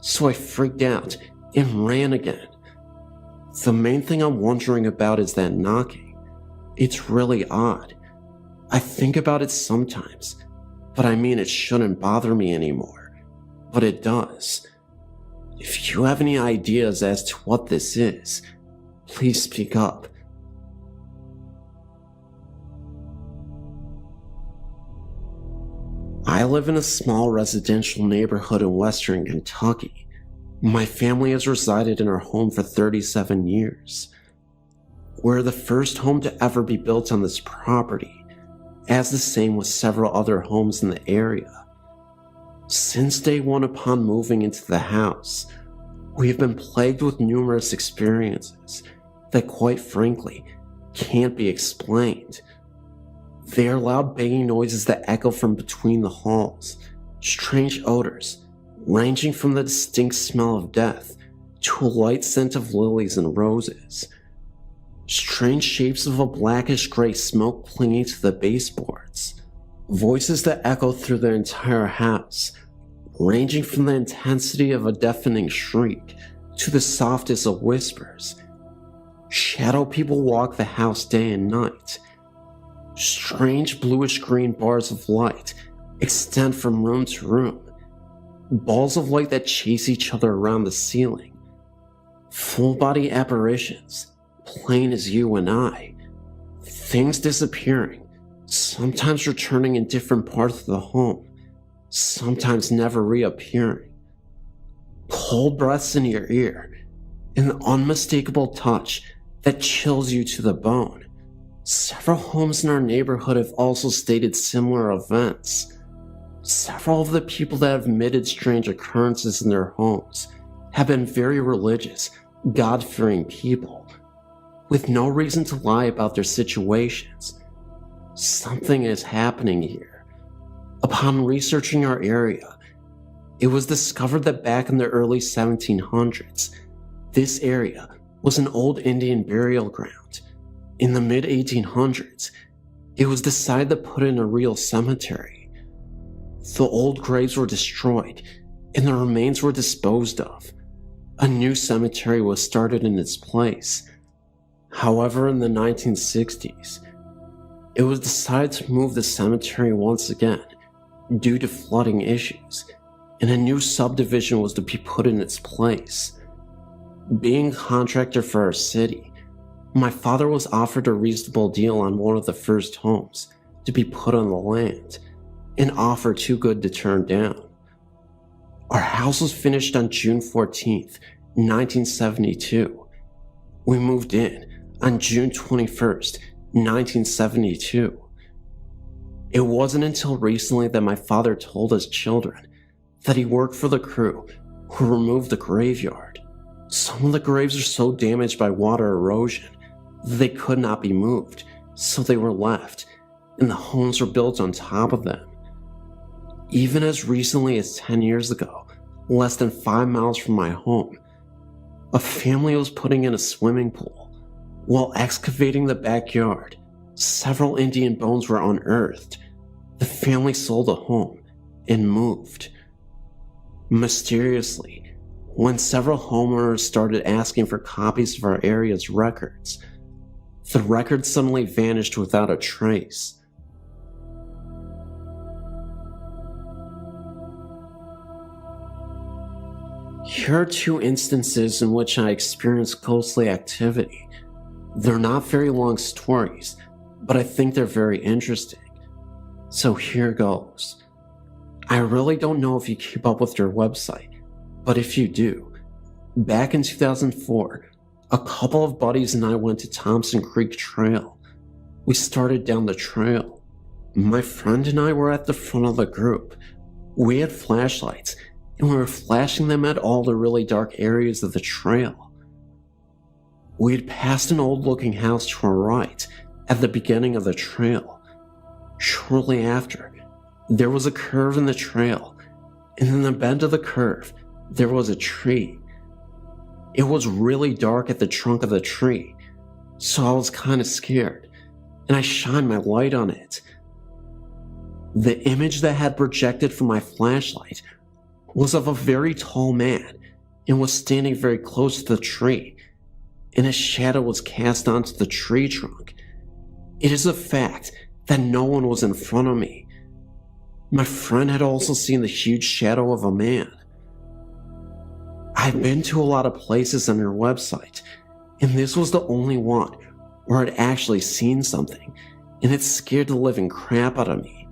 So I freaked out and ran again. The main thing I'm wondering about is that knocking. It's really odd. I think about it sometimes, but I mean it shouldn't bother me anymore. But it does. If you have any ideas as to what this is, Please speak up. I live in a small residential neighborhood in western Kentucky. My family has resided in our home for 37 years. We're the first home to ever be built on this property, as the same with several other homes in the area. Since day one upon moving into the house, we have been plagued with numerous experiences that, quite frankly, can't be explained. They are loud banging noises that echo from between the halls, strange odors, ranging from the distinct smell of death to a light scent of lilies and roses. Strange shapes of a blackish-gray smoke clinging to the baseboards. Voices that echo through the entire house, ranging from the intensity of a deafening shriek to the softest of whispers. Shadow people walk the house day and night. Strange bluish-green bars of light extend from room to room. Balls of light that chase each other around the ceiling. Full-body apparitions, plain as you and I. Things disappearing, sometimes returning in different parts of the home, sometimes never reappearing. Cold breaths in your ear, an unmistakable touch that chills you to the bone. Several homes in our neighborhood have also stated similar events. Several of the people that have admitted strange occurrences in their homes have been very religious, God-fearing people, with no reason to lie about their situations. Something is happening here. Upon researching our area, it was discovered that back in the early 1700s, this area was an old Indian burial ground. In the mid-1800s, it was decided to put in a real cemetery. The old graves were destroyed, and the remains were disposed of. A new cemetery was started in its place. However, in the 1960s, it was decided to move the cemetery once again due to flooding issues, and a new subdivision was to be put in its place. Being a contractor for our city, my father was offered a reasonable deal on one of the first homes to be put on the land, an offer too good to turn down. Our house was finished on June 14th, 1972. We moved in on June 21st, 1972. It wasn't until recently that my father told us children that he worked for the crew who removed the graveyard. Some of the graves are so damaged by water erosion that they could not be moved, so they were left, and the homes were built on top of them. Even as recently as 10 years ago, less than 5 miles from my home, a family was putting in a swimming pool. While excavating the backyard, several Indian bones were unearthed. The family sold the home and moved. Mysteriously, when several homeowners started asking for copies of our area's records, the records suddenly vanished without a trace. Here are 2 instances in which I experienced ghostly activity. They're not very long stories, but I think they're very interesting. So here goes. I really don't know if you keep up with your website, but if you do, back in 2004, a couple of buddies and I went to Thompson Creek Trail. We started down the trail. My friend and I were at the front of the group. We had flashlights, and we were flashing them at all the really dark areas of the trail. We had passed an old-looking house to our right at the beginning of the trail. Shortly after, there was a curve in the trail, and in the bend of the curve, there was a tree. It was really dark at the trunk of the tree, so I was kind of scared, and I shined my light on it. The image that had projected from my flashlight was of a very tall man and was standing very close to the tree, and a shadow was cast onto the tree trunk. It is a fact that no one was in front of me. My friend had also seen the huge shadow of a man. I've been to a lot of places on your website, and this was the only one where I'd actually seen something, and it scared the living crap out of me.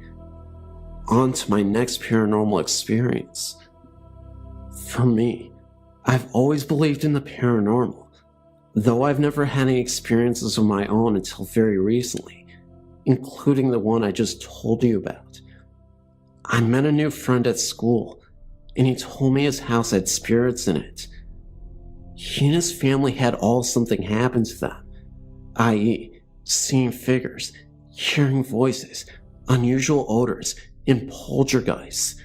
On to my next paranormal experience. For me, I've always believed in the paranormal, though I've never had any experiences of my own until very recently, including the one I just told you about. I met a new friend at school, and he told me his house had spirits in it. He and his family had all something happen to them, i.e., seeing figures, hearing voices, unusual odors, and poltergeists.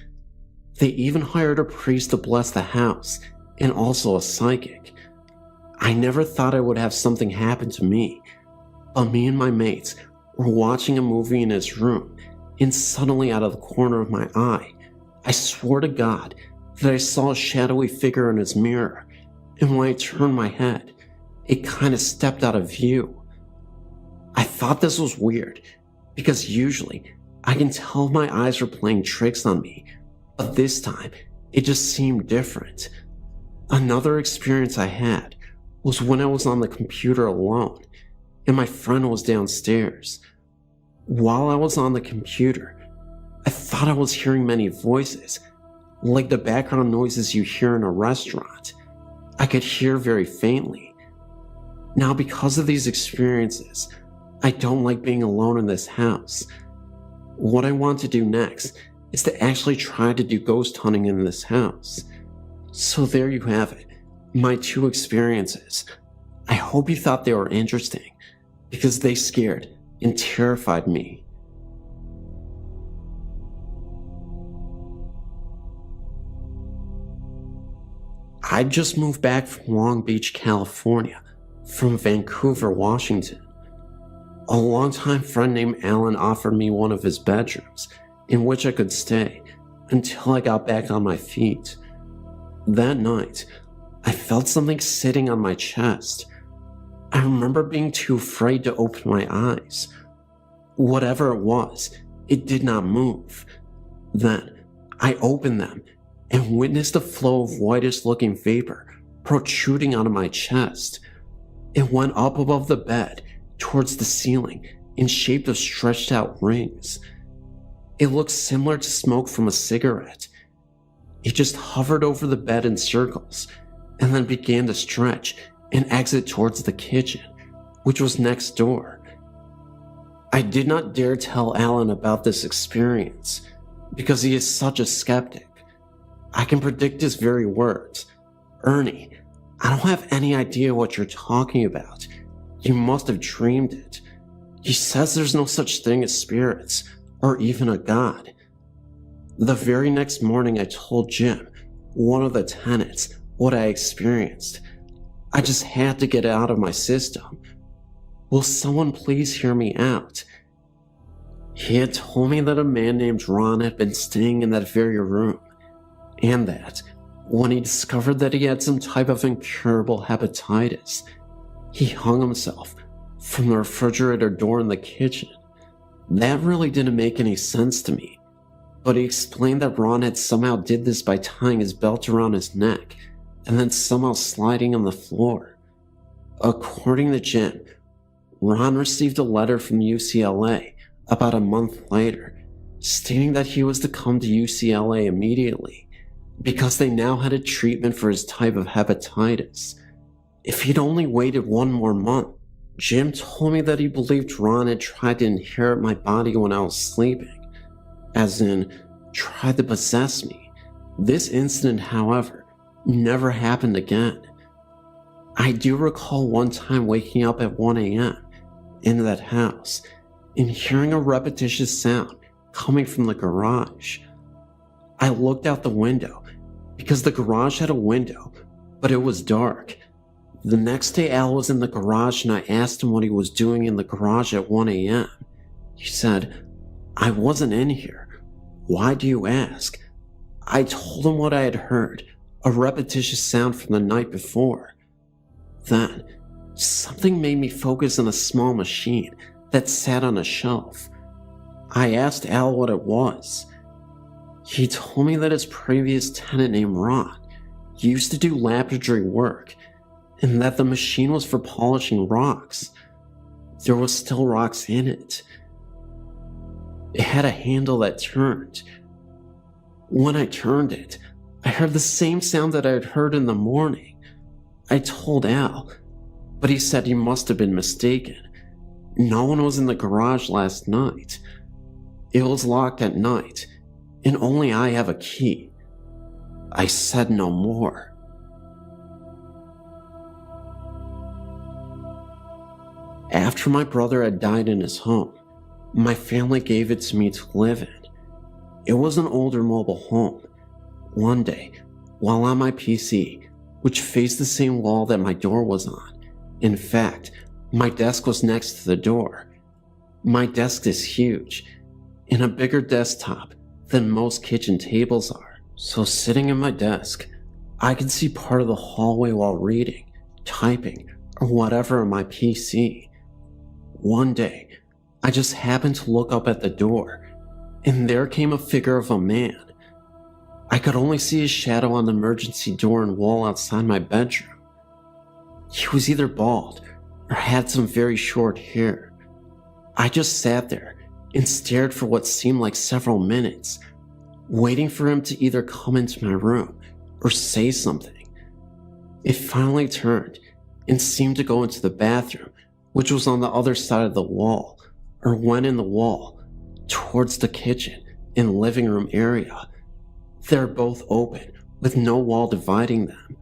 They even hired a priest to bless the house, and also a psychic. I never thought I would have something happen to me, but me and my mates were watching a movie in his room, and suddenly out of the corner of my eye, I swore to God that I saw a shadowy figure in his mirror, and when I turned my head, it kind of stepped out of view. I thought this was weird, because usually I can tell if my eyes are playing tricks on me, but this time it just seemed different. Another experience I had was when I was on the computer alone, and my friend was downstairs. While I was on the computer, I thought I was hearing many voices, like the background noises you hear in a restaurant. I could hear very faintly. Now, because of these experiences, I don't like being alone in this house. What I want to do next is to actually try to do ghost hunting in this house. So there you have it, my 2 experiences. I hope you thought they were interesting, because they scared and terrified me. I just moved back from Long Beach, California, from Vancouver, Washington. A longtime friend named Alan offered me one of his bedrooms, in which I could stay until I got back on my feet. That night, I felt something sitting on my chest. I remember being too afraid to open my eyes. Whatever it was, it did not move. Then, I opened them and witnessed a flow of whitish-looking vapor protruding out of my chest. It went up above the bed towards the ceiling in shape of stretched-out rings. It looked similar to smoke from a cigarette. It just hovered over the bed in circles and then began to stretch and exit towards the kitchen, which was next door. I did not dare tell Alan about this experience because he is such a skeptic. I can predict his very words. "Ernie, I don't have any idea what you're talking about. You must have dreamed it. He says there's no such thing as spirits or even a god." The very next morning I told Jim, one of the tenants, what I experienced. I just had to get it out of my system. Will someone please hear me out? He had told me that a man named Ron had been staying in that very room, and that, when he discovered that he had some type of incurable hepatitis, he hung himself from the refrigerator door in the kitchen. That really didn't make any sense to me, but he explained that Ron had somehow did this by tying his belt around his neck and then somehow sliding on the floor. According to Jim, Ron received a letter from UCLA about a month later, stating that he was to come to UCLA immediately because they now had a treatment for his type of hepatitis. If he'd only waited 1 more month, Jim told me that he believed Ron had tried to inherit my body when I was sleeping, as in, tried to possess me. This incident, however, never happened again. I do recall one time waking up at 1 a.m. in that house and hearing a repetitious sound coming from the garage. I looked out the window because the garage had a window, but it was dark. The next day Al was in the garage and I asked him what he was doing in the garage at 1 a.m. He said, "I wasn't in here. Why do you ask?" I told him what I had heard, a repetitious sound from the night before. Then, something made me focus on a small machine that sat on a shelf. I asked Al what it was. He told me that his previous tenant named Ron used to do laboratory work, and that the machine was for polishing rocks. There was still rocks in it. It had a handle that turned. When I turned it, I heard the same sound that I had heard in the morning. I told Al, but he said he must have been mistaken. No one was in the garage last night. It was locked at night, and only I have a key. I said no more. After my brother had died in his home, my family gave it to me to live in. It was an older mobile home. One day, while on my PC, which faced the same wall that my door was on, in fact, my desk was next to the door. My desk is huge, and a bigger desktop than most kitchen tables are. So sitting at my desk, I could see part of the hallway while reading, typing, or whatever on my PC. One day, I just happened to look up at the door, and there came a figure of a man. I could only see his shadow on the emergency door and wall outside my bedroom. He was either bald or had some very short hair. I just sat there and stared for what seemed like several minutes, waiting for him to either come into my room or say something. It finally turned and seemed to go into the bathroom, which was on the other side of the wall, or went in the wall, towards the kitchen and living room area. They're both open, with no wall dividing them.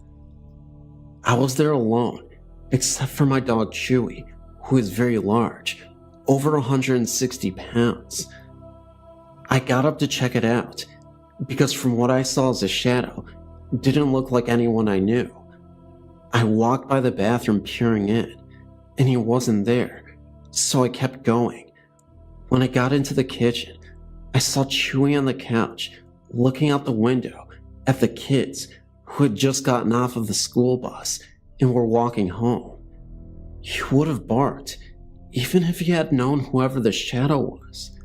I was there alone, except for my dog Chewy, who is very large, over 160 pounds. I got up to check it out, because from what I saw as a shadow, it didn't look like anyone I knew. I walked by the bathroom peering in, and he wasn't there, so I kept going. When I got into the kitchen, I saw Chewy on the couch, looking out the window at the kids who had just gotten off of the school bus and were walking home. He would have barked, even if he had known whoever the shadow was.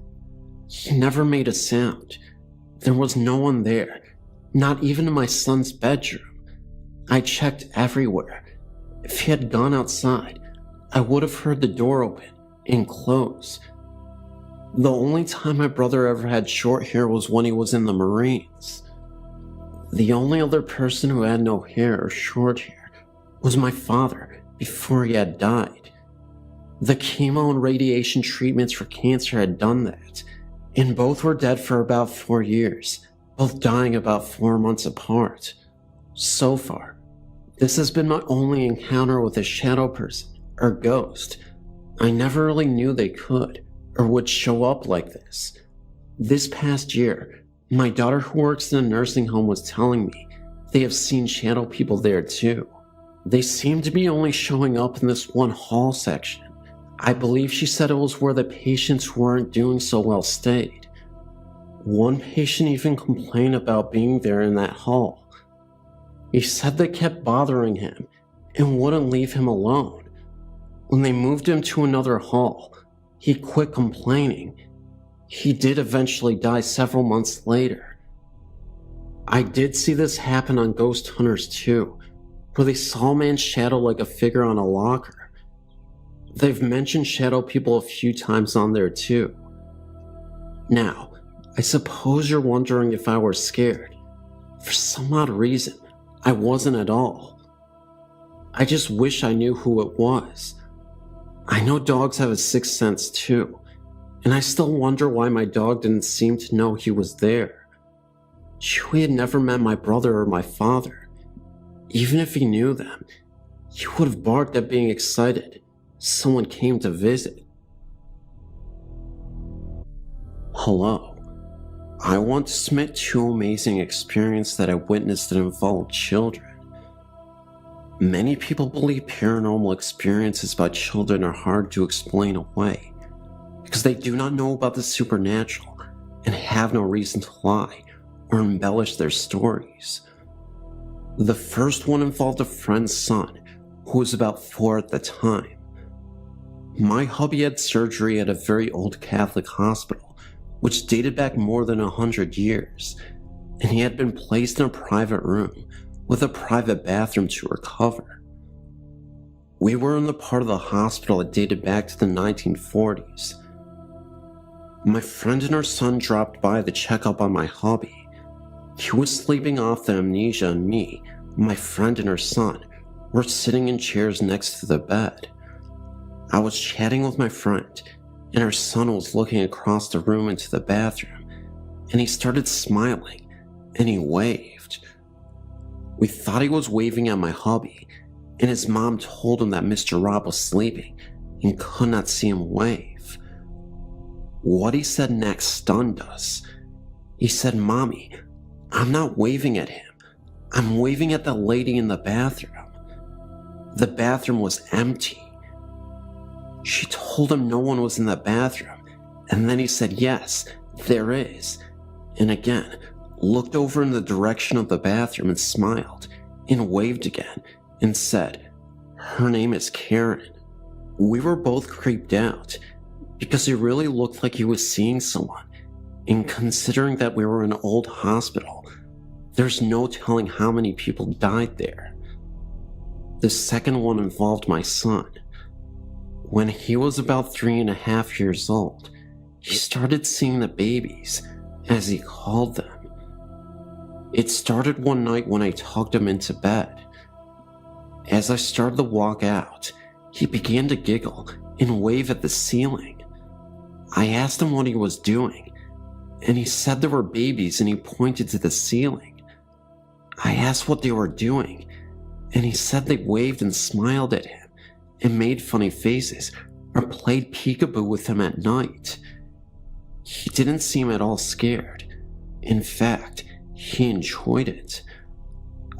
He never made a sound. There was no one there, not even in my son's bedroom. I checked everywhere. If he had gone outside, I would have heard the door open and close. The only time my brother ever had short hair was when he was in the Marines. The only other person who had no hair or short hair was my father before he had died. The chemo and radiation treatments for cancer had done that, and both were dead for about 4 years, both dying about 4 months apart. So far, this has been my only encounter with a shadow person or ghost. I never really knew they could or would show up like this. This past year, my daughter who works in a nursing home was telling me they have seen shadow people there too. They seem to be only showing up in this one hall section. I believe she said it was where the patients who weren't doing so well stayed. One patient even complained about being there in that hall. He said they kept bothering him and wouldn't leave him alone. When they moved him to another hall, he quit complaining. He did eventually die several months later. I did see this happen on Ghost Hunters too, where they saw a man's shadow like a figure on a locker. They've mentioned shadow people a few times on there too. Now, I suppose you're wondering if I were scared. For some odd reason, I wasn't at all. I just wish I knew who it was. I know dogs have a sixth sense too, and I still wonder why my dog didn't seem to know he was there. Chewy had never met my brother or my father. Even if he knew them, he would have barked at being excited someone came to visit. Hello. I want to submit 2 amazing experiences that I witnessed that involved children. Many people believe paranormal experiences by children are hard to explain away because they do not know about the supernatural and have no reason to lie or embellish their stories. The first one involved a friend's son who was about 4 at the time. My hubby had surgery at a very old Catholic hospital, which dated back more than 100 years, and he had been placed in a private room with a private bathroom to recover. We were in the part of the hospital that dated back to the 1940s. My friend and her son dropped by to check up on my hubby. He was sleeping off the amnesia, and me, my friend and her son, were sitting in chairs next to the bed. I was chatting with my friend, and her son was looking across the room into the bathroom, and he started smiling, and he waved. We thought he was waving at my hubby, and his mom told him that Mr. Rob was sleeping and could not see him wave. What he said next stunned us. He said, "Mommy, I'm not waving at him. I'm waving at the lady in the bathroom." The bathroom was empty. She told him no one was in the bathroom, and then he said, "Yes, there is," and again looked over in the direction of the bathroom and smiled and waved again and said, "Her name is Karen." We were both creeped out because he really looked like he was seeing someone, and considering that we were in an old hospital, there's no telling how many people died there. The second one involved my son. When he was about 3.5 years old, he started seeing the babies, as he called them. It started one night when I tucked him into bed. As I started to walk out, he began to giggle and wave at the ceiling. I asked him what he was doing, and he said there were babies, and he pointed to the ceiling. I asked what they were doing, and he said they waved and smiled at him and made funny faces or played peekaboo with him at night. He didn't seem at all scared. In fact, he enjoyed it.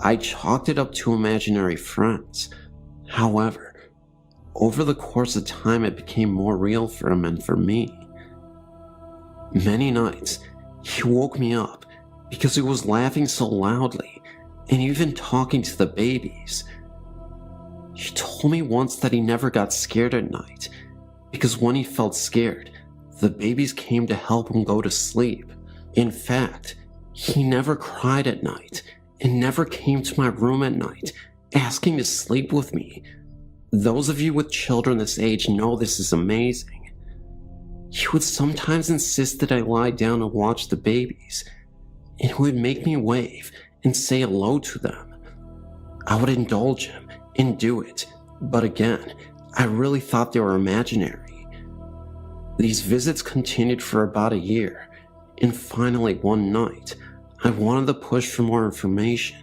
I chalked it up to imaginary friends. However, over the course of time, it became more real for him and for me. Many nights, he woke me up because he was laughing so loudly and even talking to the babies. He told me once that he never got scared at night because when he felt scared, the babies came to help him go to sleep. In fact, he never cried at night and never came to my room at night asking to sleep with me. Those of you with children this age know this is amazing. He would sometimes insist that I lie down and watch the babies, and he would make me wave and say hello to them. I would indulge him and do it, but again, I really thought they were imaginary. These visits continued for about a year, and finally one night, I wanted to push for more information,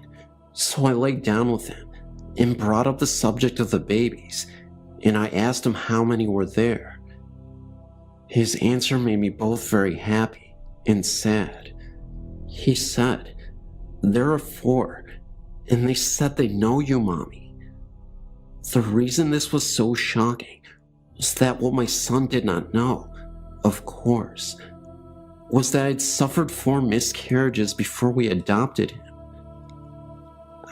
so I laid down with him and brought up the subject of the babies, and I asked him how many were there. His answer made me both very happy and sad. He said, "There are 4, and they said they know you, Mommy." The reason this was so shocking was that what my son did not know, of course, was that I'd suffered 4 miscarriages before we adopted him.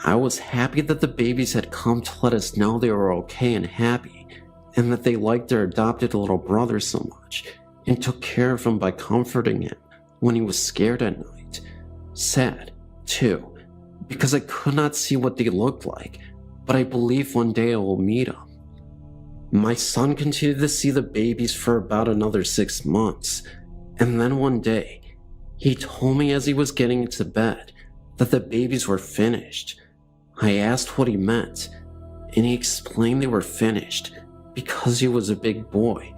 I was happy that the babies had come to let us know they were okay and happy, and that they liked their adopted little brother so much, and took care of him by comforting him when he was scared at night. Sad, too, because I could not see what they looked like, but I believe one day I will meet them. My son continued to see the babies for about another 6 months, and then one day, he told me as he was getting into bed that the babies were finished. I asked what he meant, and he explained they were finished because he was a big boy,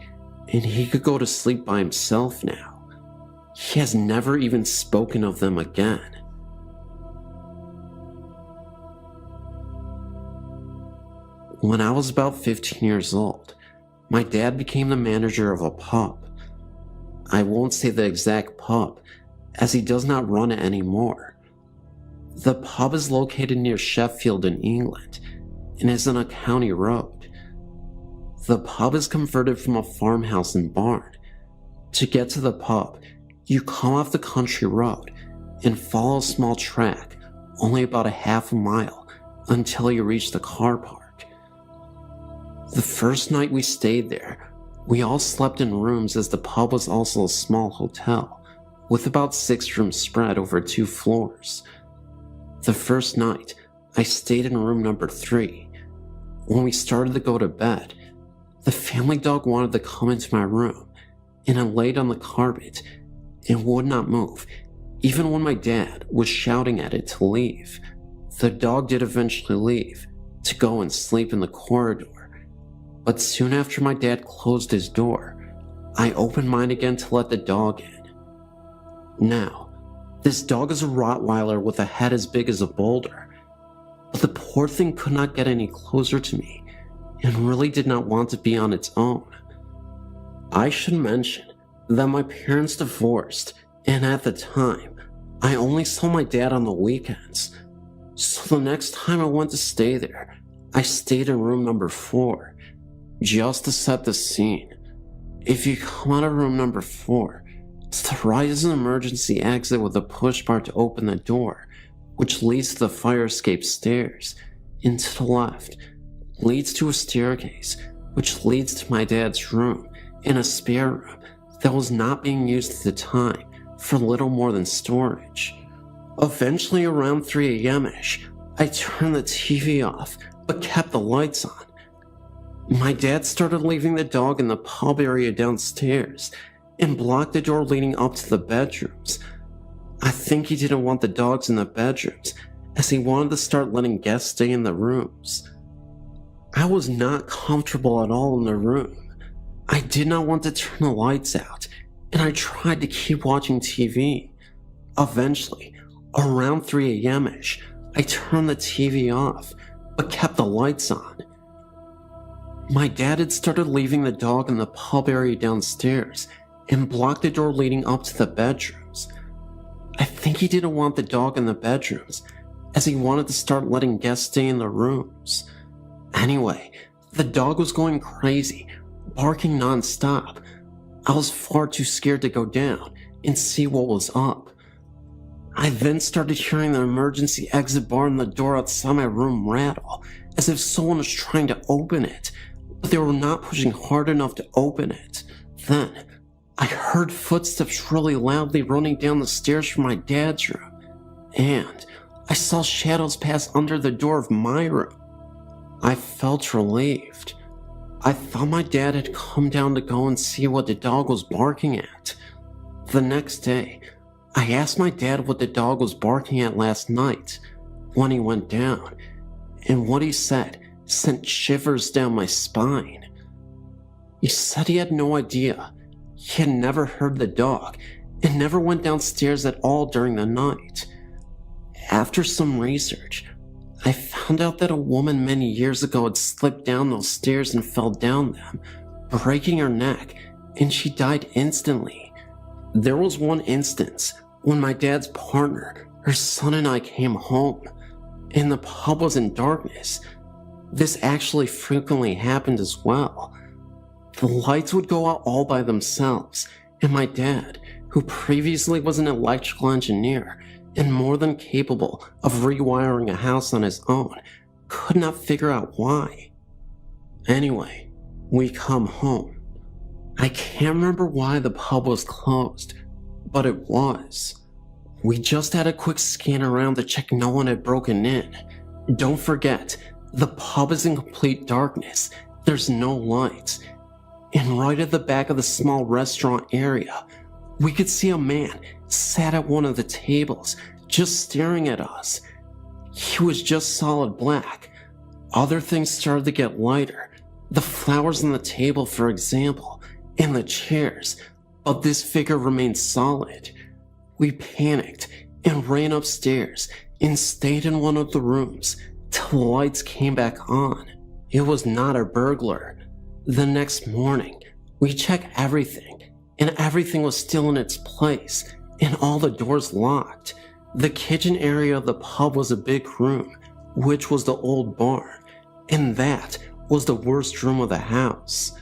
and he could go to sleep by himself now. He has never even spoken of them again. When I was about 15 years old, my dad became the manager of a pub. I won't say the exact pub, as he does not run it anymore. The pub is located near Sheffield in England, and is on a county road. The pub is converted from a farmhouse and barn. To get to the pub, you come off the country road and follow a small track, only about a half a mile, until you reach the car park. The first night we stayed there, we all slept in rooms as the pub was also a small hotel, with about 6 rooms spread over 2 floors. The first night, I stayed in room number 3. when we started to go to bed, the family dog wanted to come into my room, and it laid on the carpet and would not move, even when my dad was shouting at it to leave. The dog did eventually leave to go and sleep in the corridor, but soon after my dad closed his door, I opened mine again to let the dog in. Now, this dog is a Rottweiler with a head as big as a boulder, but the poor thing could not get any closer to me and really did not want to be on its own. I should mention that my parents divorced, and at the time, I only saw my dad on the weekends. So the next time I went to stay there, I stayed in room number 4, just to set the scene. If you come out of room number 4, to the right is an emergency exit with a push bar to open the door, which leads to the fire escape stairs, and to the left leads to a staircase, which leads to my dad's room and a spare room that was not being used at the time for little more than storage. Eventually, around 3 a.m.-ish, I turned the TV off but kept the lights on. My dad started leaving the dog in the pub area downstairs and blocked the door leading up to the bedrooms. I think he didn't want the dogs in the bedrooms, as he wanted to start letting guests stay in the rooms. I was not comfortable at all in the room. I did not want to turn the lights out, and I tried to keep watching TV. Eventually, around 3 a.m.-ish, I turned the TV off, but kept the lights on. My dad had started leaving the dog in the pub area downstairs and blocked the door leading up to the bedrooms. I think he didn't want the dog in the bedrooms, as he wanted to start letting guests stay in the rooms. Anyway, the dog was going crazy, barking non-stop. I was far too scared to go down and see what was up. I then started hearing the emergency exit bar in the door outside my room rattle, as if someone was trying to open it, but they were not pushing hard enough to open it. Then, I heard footsteps really loudly running down the stairs from my dad's room, and I saw shadows pass under the door of my room. I felt relieved. I thought my dad had come down to go and see what the dog was barking at. The next day, I asked my dad what the dog was barking at last night when he went down, and what he said sent shivers down my spine. He said he had no idea. He had never heard the dog and never went downstairs at all during the night. After some research, I found out that a woman many years ago had slipped down those stairs and fell down them, breaking her neck, and she died instantly. There was one instance when my dad's partner, her son, and I came home, and the pub was in darkness. This actually frequently happened as well. The lights would go out all by themselves, and my dad, who previously was an electrical engineer and more than capable of rewiring a house on his own, could not figure out why. Anyway, we come home. I can't remember why the pub was closed, but it was. We just had a quick scan around to check no one had broken in. Don't forget, the pub is in complete darkness. There's no lights. And right at the back of the small restaurant area, we could see a man sat at one of the tables, just staring at us. He was just solid black. Other things started to get lighter. The flowers on the table, for example, and the chairs, but this figure remained solid. We panicked and ran upstairs and stayed in one of the rooms till the lights came back on. It was not a burglar. The next morning, we checked everything, and everything was still in its place, and all the doors locked. The kitchen area of the pub was a big room, which was the old barn, and that was the worst room of the house.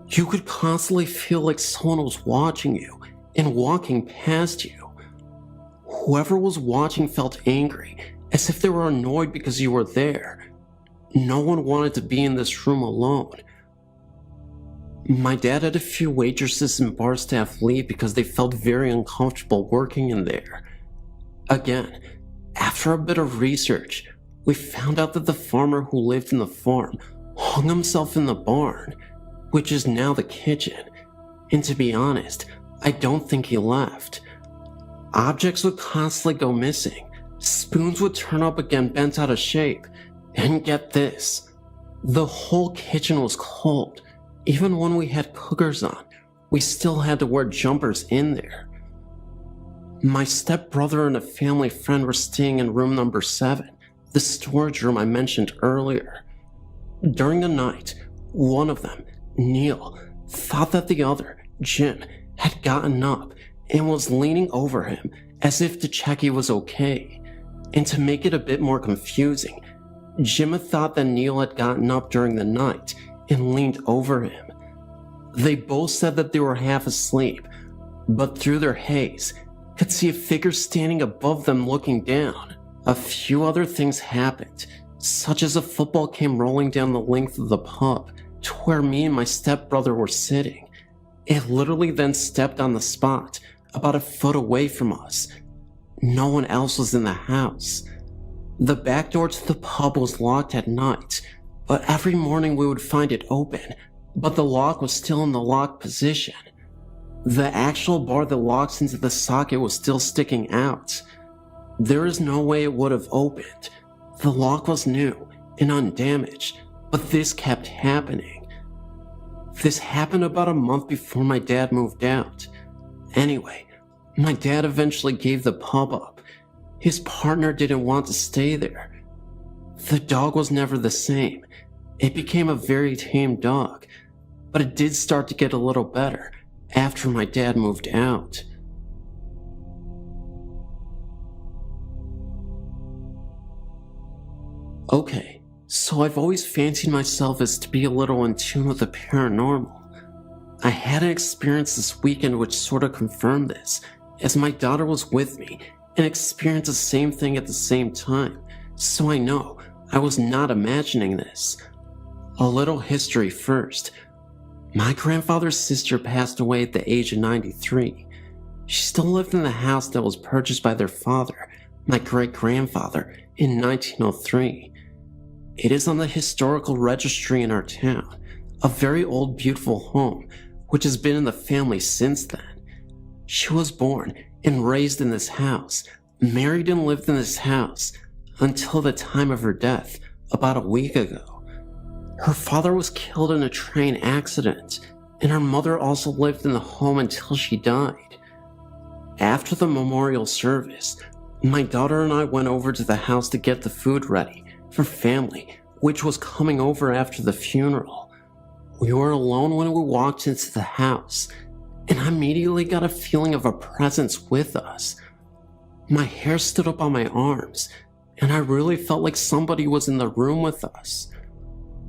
You could constantly feel like someone was watching you and walking past you. Whoever was watching felt angry, as if they were annoyed because you were there. No one wanted to be in this room alone. My dad had a few waitresses and bar staff leave because they felt very uncomfortable working in there. Again, after a bit of research, we found out that the farmer who lived in the farm hung himself in the barn, which is now the kitchen, and to be honest, I don't think he left. Objects would constantly go missing, spoons would turn up again bent out of shape, and get this, the whole kitchen was cold. Even when we had cookers on, we still had to wear jumpers in there. My stepbrother and a family friend were staying in room number 7, the storage room I mentioned earlier. During the night, one of them, Neil, thought that the other, Jim, had gotten up and was leaning over him as if to check he was okay. And to make it a bit more confusing, Jim had thought that Neil had gotten up during the night and leaned over him. They both said that they were half asleep, but through their haze, could see a figure standing above them looking down. A few other things happened, such as a football came rolling down the length of the pub to where me and my stepbrother were sitting. It literally then stepped on the spot, about a foot away from us. No one else was in the house. The back door to the pub was locked at night, but every morning we would find it open, but the lock was still in the locked position. The actual bar that locks into the socket was still sticking out. There is no way it would have opened. The lock was new and undamaged, but this kept happening. This happened about a month before my dad moved out. Anyway, my dad eventually gave the pub up. His partner didn't want to stay there. The dog was never the same. It became a very tame dog, but it did start to get a little better after my dad moved out. Okay, so I've always fancied myself as to be a little in tune with the paranormal. I had an experience this weekend which sort of confirmed this, as my daughter was with me and experienced the same thing at the same time, so I know I was not imagining this. A little history first. My grandfather's sister passed away at the age of 93. She still lived in the house that was purchased by their father, my great-grandfather, in 1903. It is on the historical registry in our town, a very old beautiful home which has been in the family since then. She was born and raised in this house, married and lived in this house until the time of her death about a week ago. Her father was killed in a train accident, and her mother also lived in the home until she died. After the memorial service, my daughter and I went over to the house to get the food ready for family, which was coming over after the funeral. We were alone when we walked into the house, and I immediately got a feeling of a presence with us. My hair stood up on my arms, and I really felt like somebody was in the room with us.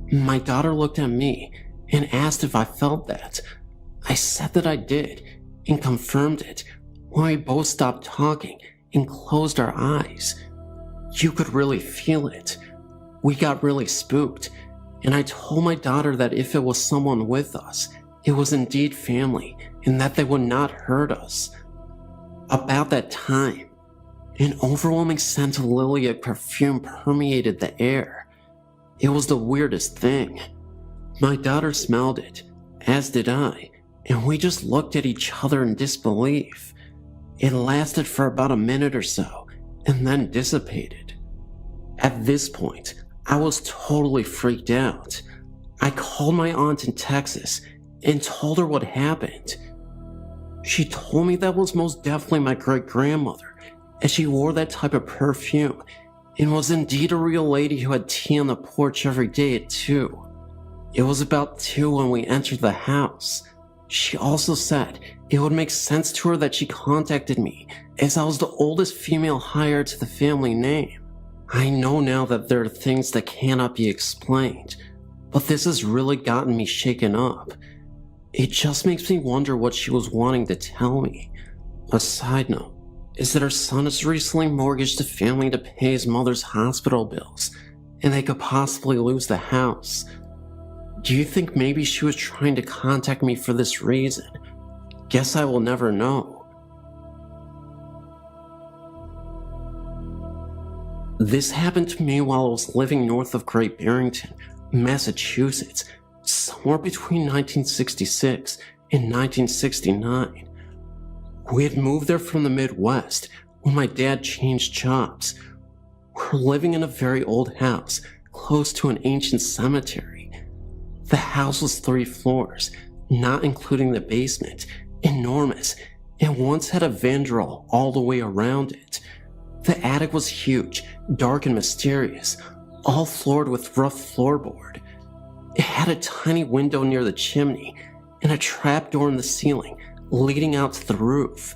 My daughter looked at me and asked if I felt that. I said that I did, and confirmed it when we both stopped talking and closed our eyes. You could really feel it. We got really spooked, and I told my daughter that if it was someone with us, it was indeed family, and that they would not hurt us. About that time, an overwhelming scent of lilac perfume permeated the air. It was the weirdest thing. My daughter smelled it, as did I, and we just looked at each other in disbelief. It lasted for about a minute or so, and then dissipated. At this point, I was totally freaked out. I called my aunt in Texas and told her what happened. She told me that was most definitely my great-grandmother, as she wore that type of perfume and was indeed a real lady who had tea on the porch every day at 2. It was about 2 when we entered the house. She also said it would make sense to her that she contacted me, as I was the oldest female heir to the family name. I know now that there are things that cannot be explained, but this has really gotten me shaken up. It just makes me wonder what she was wanting to tell me. A side note is that her son has recently mortgaged the family to pay his mother's hospital bills, and they could possibly lose the house. Do you think maybe she was trying to contact me for this reason? Guess I will never know. This happened to me while I was living north of Great Barrington, Massachusetts, somewhere between 1966 and 1969. We had moved there from the Midwest when my dad changed jobs. We're living in a very old house close to an ancient cemetery. The house was 3 floors, not including the basement, enormous, and once had a vandrel all the way around it. The attic was huge, dark and mysterious, all floored with rough floorboard. It had a tiny window near the chimney and a trapdoor in the ceiling leading out to the roof.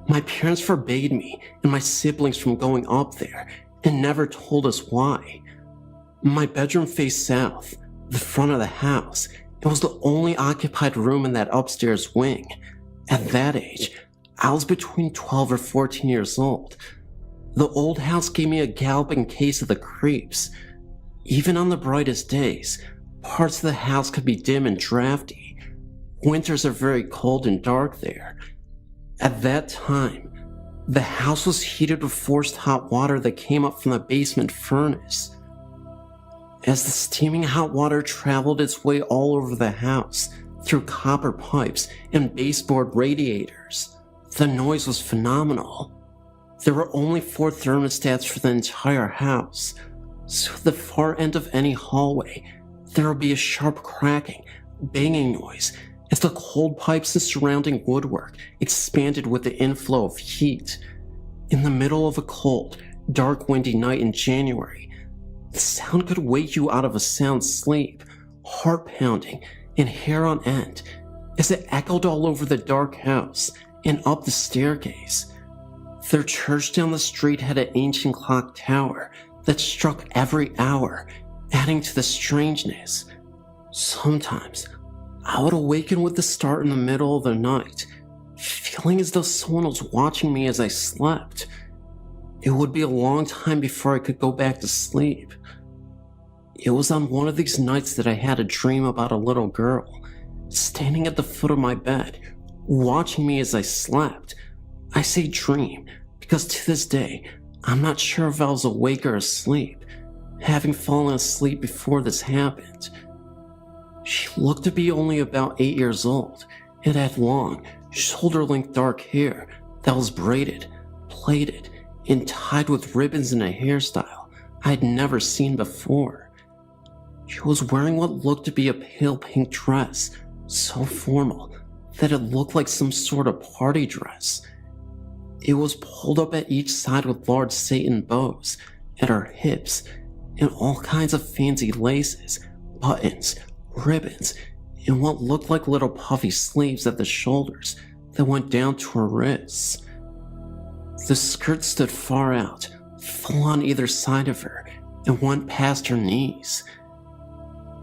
My parents forbade me and my siblings from going up there and never told us why. My bedroom faced south, the front of the house. It was the only occupied room in that upstairs wing. At that age, I was between 12 or 14 years old. The old house gave me a galloping case of the creeps. Even on the brightest days, parts of the house could be dim and drafty. Winters are very cold and dark there. At that time, the house was heated with forced hot water that came up from the basement furnace. As the steaming hot water traveled its way all over the house, through copper pipes and baseboard radiators, the noise was phenomenal. There were only 4 thermostats for the entire house, so at the far end of any hallway, there would be a sharp cracking, banging noise as the cold pipes and surrounding woodwork expanded with the inflow of heat. In the middle of a cold, dark, windy night in January, the sound could wake you out of a sound sleep, heart pounding and hair on end, as it echoed all over the dark house and up the staircase. Their church down the street had an ancient clock tower that struck every hour, adding to the strangeness. Sometimes, I would awaken with the start in the middle of the night, feeling as though someone was watching me as I slept. It would be a long time before I could go back to sleep. It was on one of these nights that I had a dream about a little girl, standing at the foot of my bed, watching me as I slept. I say dream, because to this day, I'm not sure if I was awake or asleep, having fallen asleep before this happened. She looked to be only about 8 years old and had long, shoulder-length dark hair that was braided, plaited, and tied with ribbons in a hairstyle I had never seen before. She was wearing what looked to be a pale pink dress, so formal that it looked like some sort of party dress. It was pulled up at each side with large satin bows at her hips and all kinds of fancy laces, buttons, ribbons, and what looked like little puffy sleeves at the shoulders that went down to her wrists. The skirt stood far out, full on either side of her, and went past her knees.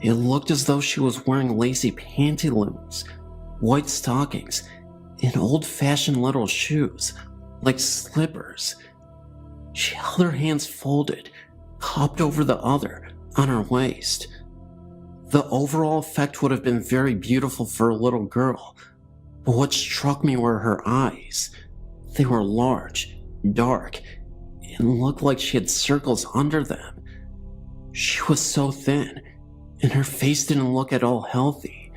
It looked as though she was wearing lacy pantaloons, white stockings, and old-fashioned little shoes, like slippers. She held her hands folded, cupped over the other, on her waist. The overall effect would have been very beautiful for a little girl, but what struck me were her eyes. They were large, dark, and looked like she had circles under them. She was so thin, and her face didn't look at all healthy.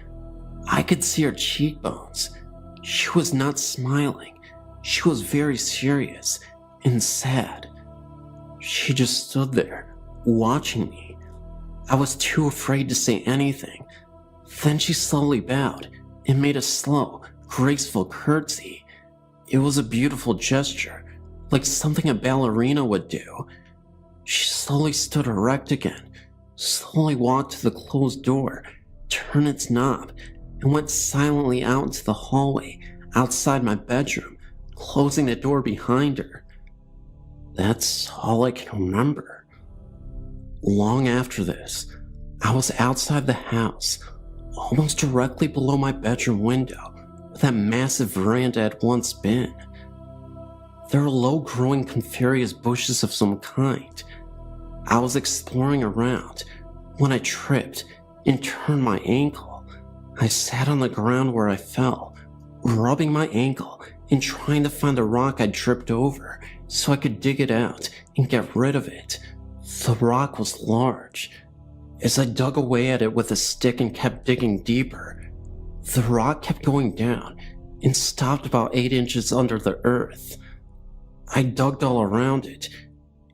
I could see her cheekbones. She was not smiling. She was very serious and sad. She just stood there, watching me. I was too afraid to say anything. Then she slowly bowed and made a slow, graceful curtsy. It was a beautiful gesture, like something a ballerina would do. She slowly stood erect again, slowly walked to the closed door, turned its knob, and went silently out into the hallway outside my bedroom, closing the door behind her. That's all I can remember. Long after this, I was outside the house, almost directly below my bedroom window, where that massive veranda had once been. There were low-growing conferrias bushes of some kind. I was exploring around when I tripped and turned my ankle. I sat on the ground where I fell, rubbing my ankle and trying to find the rock I'd tripped over so I could dig it out and get rid of it. The rock was large. As I dug away at it with a stick and kept digging deeper, the rock kept going down and stopped about 8 inches under the earth. I dug all around it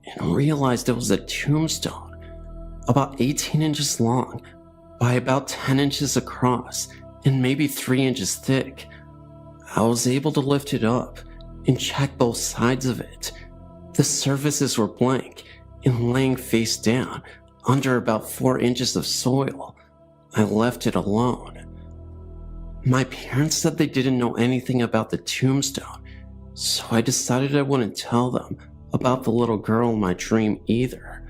and realized it was a tombstone, about 18 inches long by about 10 inches across and maybe 3 inches thick. I was able to lift it up and check both sides of it. The surfaces were blank and laying face down under about 4 inches of soil. I left it alone. My parents said they didn't know anything about the tombstone, so I decided I wouldn't tell them about the little girl in my dream either.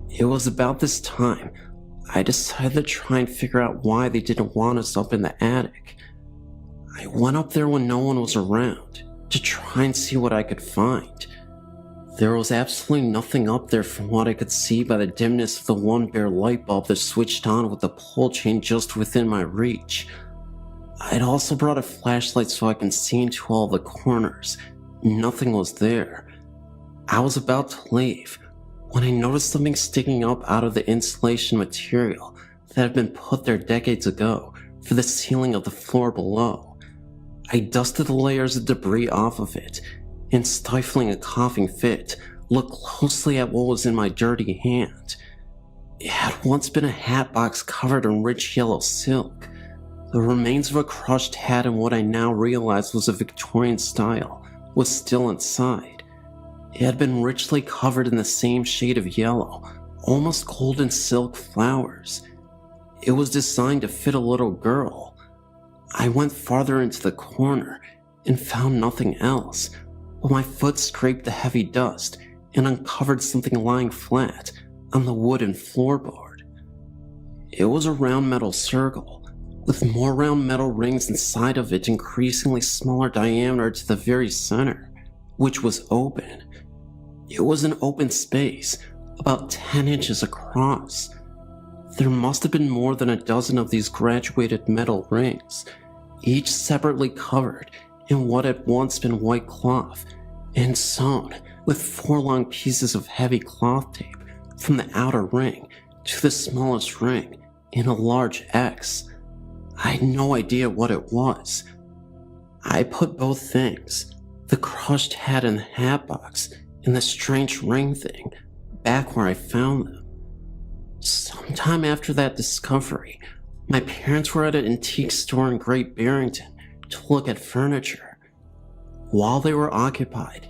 It was about this time I decided to try and figure out why they didn't want us up in the attic. I went up there when no one was around to try and see what I could find. There was absolutely nothing up there from what I could see by the dimness of the one bare light bulb that switched on with the pull chain just within my reach. I'd also brought a flashlight so I can see into all the corners. Nothing was there. I was about to leave when I noticed something sticking up out of the insulation material that had been put there decades ago for the ceiling of the floor below. I dusted the layers of debris off of it, and stifling a coughing fit, looked closely at what was in my dirty hand. It had once been a hat box covered in rich yellow silk. The remains of a crushed hat in what I now realized was a Victorian style was still inside. It had been richly covered in the same shade of yellow, almost golden silk flowers. It was designed to fit a little girl. I went farther into the corner and found nothing else, but my foot scraped the heavy dust and uncovered something lying flat on the wooden floorboard. It was a round metal circle, with more round metal rings inside of it increasingly smaller diameter to the very center, which was open. It was an open space, about 10 inches across. There must have been more than a dozen of these graduated metal rings, each separately covered in what had once been white cloth and sewn with 4 long pieces of heavy cloth tape from the outer ring to the smallest ring in a large X. I had no idea what it was. I put both things, the crushed hat and the hat box, and the strange ring thing, back where I found them. Sometime after that discovery, my parents were at an antique store in Great Barrington to look at furniture. While they were occupied,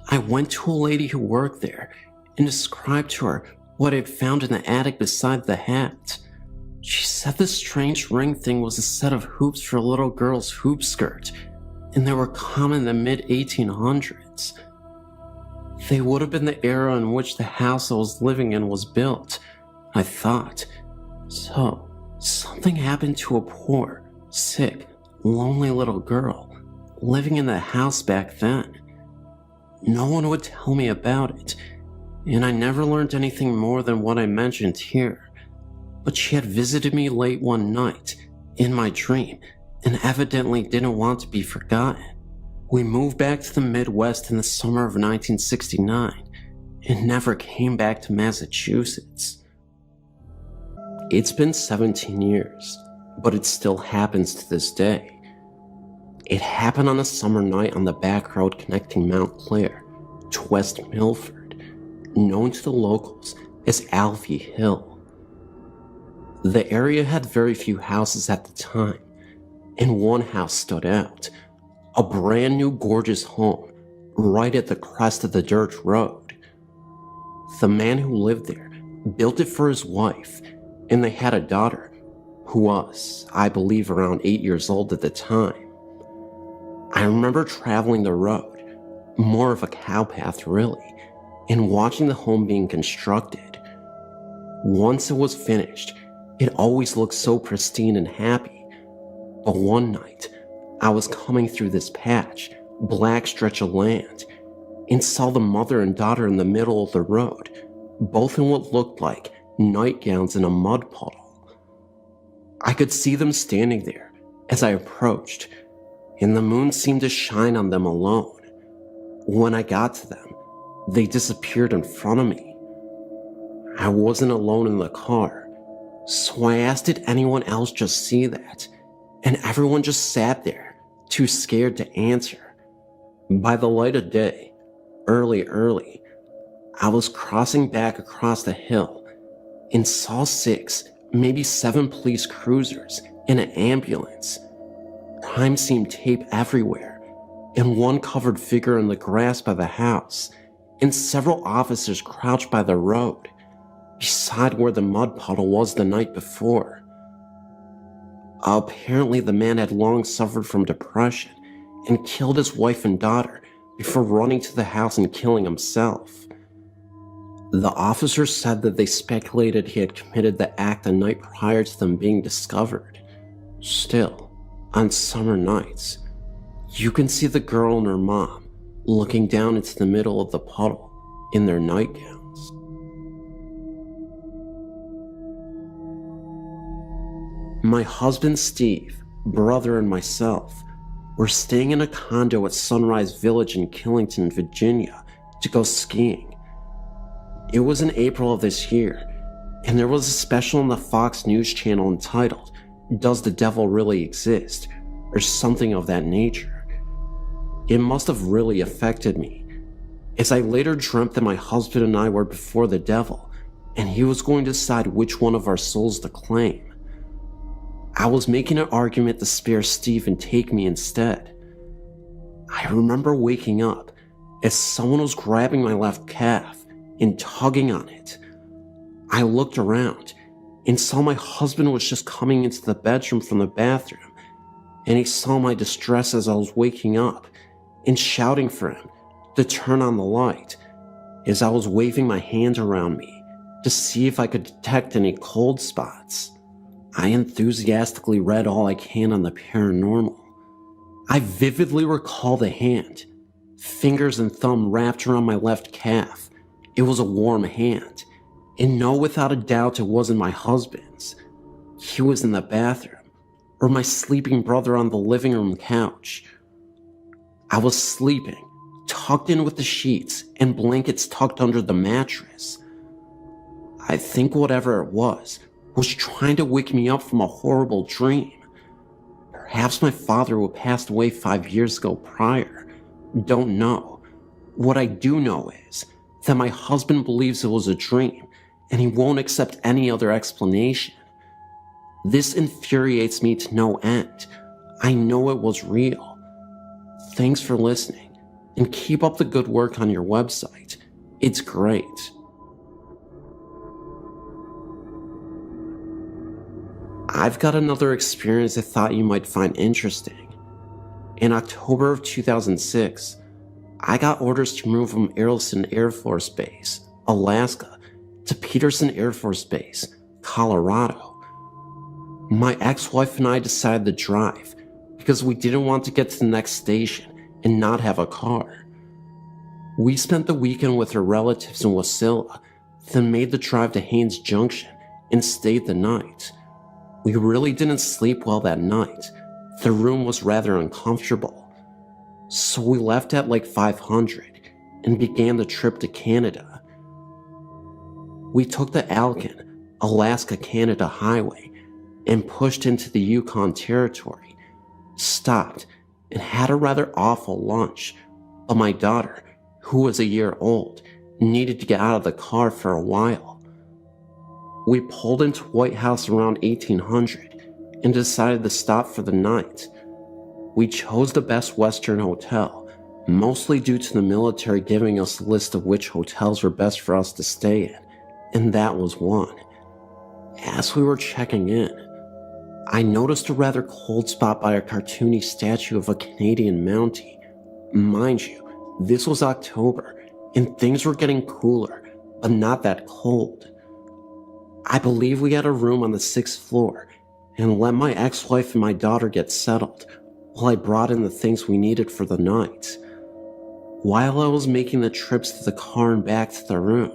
I went to a lady who worked there and described to her what I had found in the attic beside the hat. She said the strange ring thing was a set of hoops for a little girl's hoop skirt, and they were common in the mid-1800s. They would have been the era in which the house I was living in was built, I thought. So, something happened to a poor, sick, lonely little girl living in the house back then. No one would tell me about it, and I never learned anything more than what I mentioned here. But she had visited me late one night, in my dream, and evidently didn't want to be forgotten. We moved back to the Midwest in the summer of 1969, and never came back to Massachusetts. It's been 17 years, but it still happens to this day. It happened on a summer night on the back road connecting Mount Clair to West Milford, known to the locals as Alfie Hill. The area had very few houses at the time, and one house stood out, a brand new gorgeous home right at the crest of the dirt road. The man who lived there built it for his wife, and they had a daughter who was, I believe, around 8 years old at the time. I remember traveling the road, more of a cowpath really, and watching the home being constructed. Once it was finished, it always looked so pristine and happy. But one night, I was coming through this patch, black stretch of land, and saw the mother and daughter in the middle of the road, both in what looked like nightgowns in a mud puddle. I could see them standing there as I approached, and the moon seemed to shine on them alone. When I got to them, they disappeared in front of me. I wasn't alone in the car, So I asked, did anyone else just see that? And everyone just sat there, too scared to answer. By the light of day, early, I was crossing back across the hill and saw 6, maybe 7 police cruisers and an ambulance. Crime scene tape everywhere, and one covered figure in the grass by the house, and several officers crouched by the road, beside where the mud puddle was the night before. Apparently, the man had long suffered from depression and killed his wife and daughter before running to the house and killing himself. The officers said that they speculated he had committed the act the night prior to them being discovered. Still, on summer nights, you can see the girl and her mom looking down into the middle of the puddle in their nightgowns. My husband Steve, brother, and myself were staying in a condo at Sunrise Village in Killington, Virginia, to go skiing. It was in April of this year, and there was a special on the Fox News channel entitled, "Does the Devil Really Exist?" or something of that nature. It must have really affected me, as I later dreamt that my husband and I were before the devil, and he was going to decide which one of our souls to claim. I was making an argument to spare Steve and take me instead. I remember waking up as someone was grabbing my left calf and tugging on it. I looked around and saw my husband was just coming into the bedroom from the bathroom, and he saw my distress as I was waking up and shouting for him to turn on the light as I was waving my hand around me to see if I could detect any cold spots. I enthusiastically read all I can on the paranormal. I vividly recall the hand, fingers and thumb wrapped around my left calf. It was a warm hand, and no, without a doubt, it wasn't my husband's. He was in the bathroom, or my sleeping brother on the living room couch. I was sleeping, tucked in with the sheets and blankets tucked under the mattress. I think whatever it was trying to wake me up from a horrible dream. Perhaps my father, who passed away 5 years ago prior. Don't know. What I do know is that my husband believes it was a dream, and he won't accept any other explanation. This infuriates me to no end. I know it was real. Thanks for listening, and keep up the good work on your website. It's great. I've got another experience I thought you might find interesting. In October of 2006, I got orders to move from Arlington Air Force Base, Alaska, to Peterson Air Force Base, Colorado. My ex-wife and I decided to drive because we didn't want to get to the next station and not have a car. We spent the weekend with her relatives in Wasilla, then made the drive to Haines Junction and stayed the night. We really didn't sleep well that night. The room was rather uncomfortable. So we left at like 500 and began the trip to Canada. We took the Alcan, Alaska-Canada highway and pushed into the Yukon Territory, stopped and had a rather awful lunch, but my daughter, who was a year old, needed to get out of the car for a while. We pulled into White House around 1800 and decided to stop for the night. We chose the Best Western Hotel, mostly due to the military giving us a list of which hotels were best for us to stay in, and that was one. As we were checking in, I noticed a rather cold spot by a cartoony statue of a Canadian Mountie. Mind you, this was October, and things were getting cooler, but not that cold. I believe we had a room on the 6th floor and let my ex-wife and my daughter get settled while I brought in the things we needed for the night. While I was making the trips to the car and back to the room,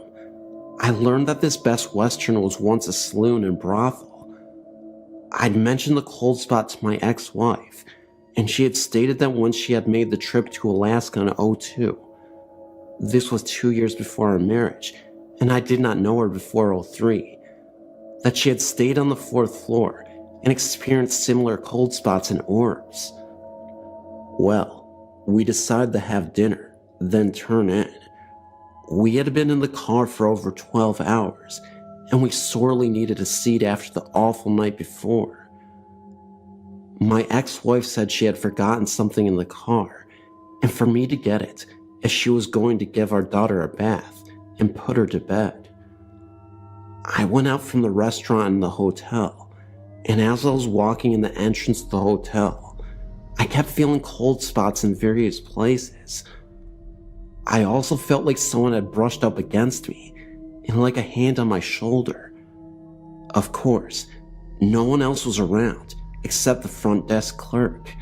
I learned that this Best Western was once a saloon and brothel. I'd mentioned the cold spot to my ex-wife, and she had stated that when she had made the trip to Alaska in 2002, this was 2 years before our marriage, and I did not know her before 2003, that she had stayed on the 4th floor and experienced similar cold spots and orbs. Well, we decided to have dinner, then turn in. We had been in the car for over 12 hours, and we sorely needed a seat after the awful night before. My ex-wife said she had forgotten something in the car, and for me to get it, as she was going to give our daughter a bath and put her to bed. I went out from the restaurant and the hotel, and as I was walking in the entrance to the hotel, I kept feeling cold spots in various places. I also felt like someone had brushed up against me, and like a hand on my shoulder. Of course, no one else was around except the front desk clerk.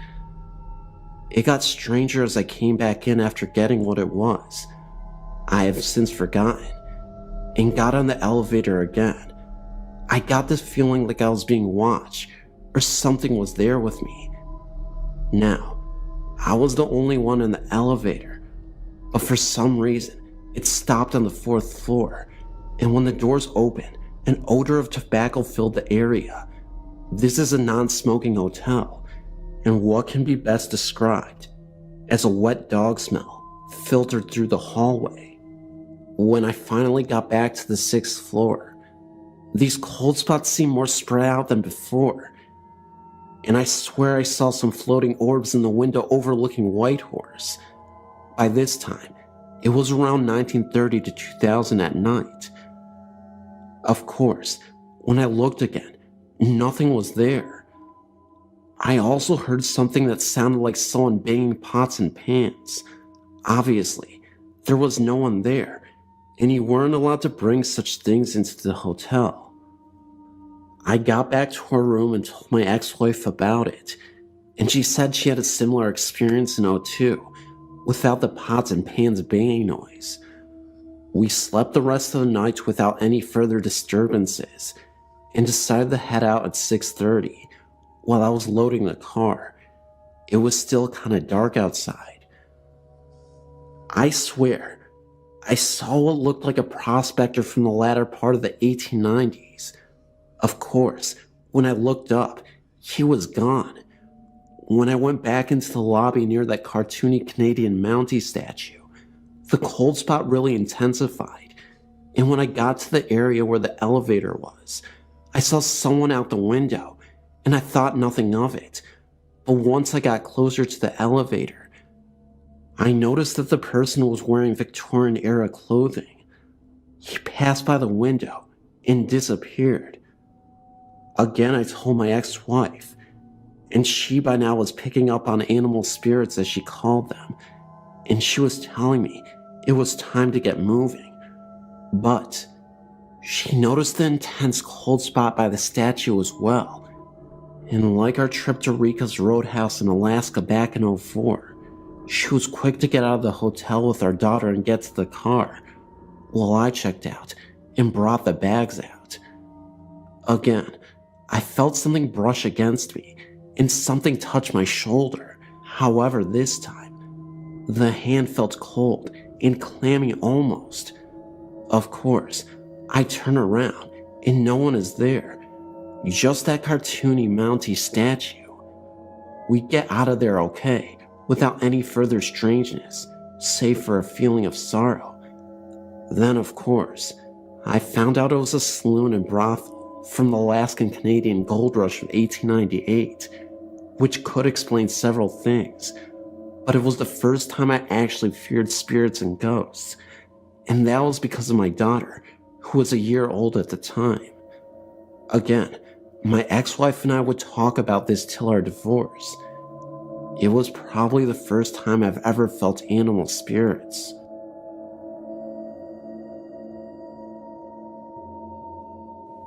It got stranger as I came back in after getting what it was. I have since forgotten, and got on the elevator again. I got this feeling like I was being watched, or something was there with me. Now, I was the only one in the elevator, but for some reason, it stopped on the 4th floor, and when the doors opened, an odor of tobacco filled the area. This is a non-smoking hotel, and what can be best described as a wet dog smell filtered through the hallway. When I finally got back to the 6th floor, these cold spots seemed more spread out than before, and I swear I saw some floating orbs in the window overlooking Whitehorse. By this time, it was around 1930 to 2000 at night. Of course, when I looked again, nothing was there. I also heard something that sounded like someone banging pots and pans. Obviously, there was no one there, and you weren't allowed to bring such things into the hotel. I got back to her room and told my ex-wife about it, and she said she had a similar experience in '02, without the pots and pans banging noise. We slept the rest of the night without any further disturbances, and decided to head out at 6:30. While I was loading the car, it was still kind of dark outside. I swear, I saw what looked like a prospector from the latter part of the 1890s. Of course, when I looked up, he was gone. When I went back into the lobby near that cartoony Canadian Mountie statue, the cold spot really intensified, and when I got to the area where the elevator was, I saw someone out the window, and I thought nothing of it. But once I got closer to the elevator, I noticed that the person was wearing Victorian-era clothing. He passed by the window and disappeared. Again, I told my ex-wife, and she by now was picking up on animal spirits, as she called them, and she was telling me it was time to get moving. But she noticed the intense cold spot by the statue as well. And like our trip to Rika's Roadhouse in Alaska back in '04, she was quick to get out of the hotel with our daughter and get to the car, while I checked out and brought the bags out. Again, I felt something brush against me, and something touched my shoulder. However, this time, the hand felt cold and clammy almost. Of course, I turn around, and no one is there. Just that cartoony Mountie statue. We get out of there okay, without any further strangeness, save for a feeling of sorrow. Then, of course, I found out it was a saloon and brothel from the Alaskan Canadian gold rush of 1898, which could explain several things, but it was the first time I actually feared spirits and ghosts, and that was because of my daughter, who was a year old at the time. Again, my ex-wife and I would talk about this till our divorce. It was probably the first time I've ever felt animal spirits.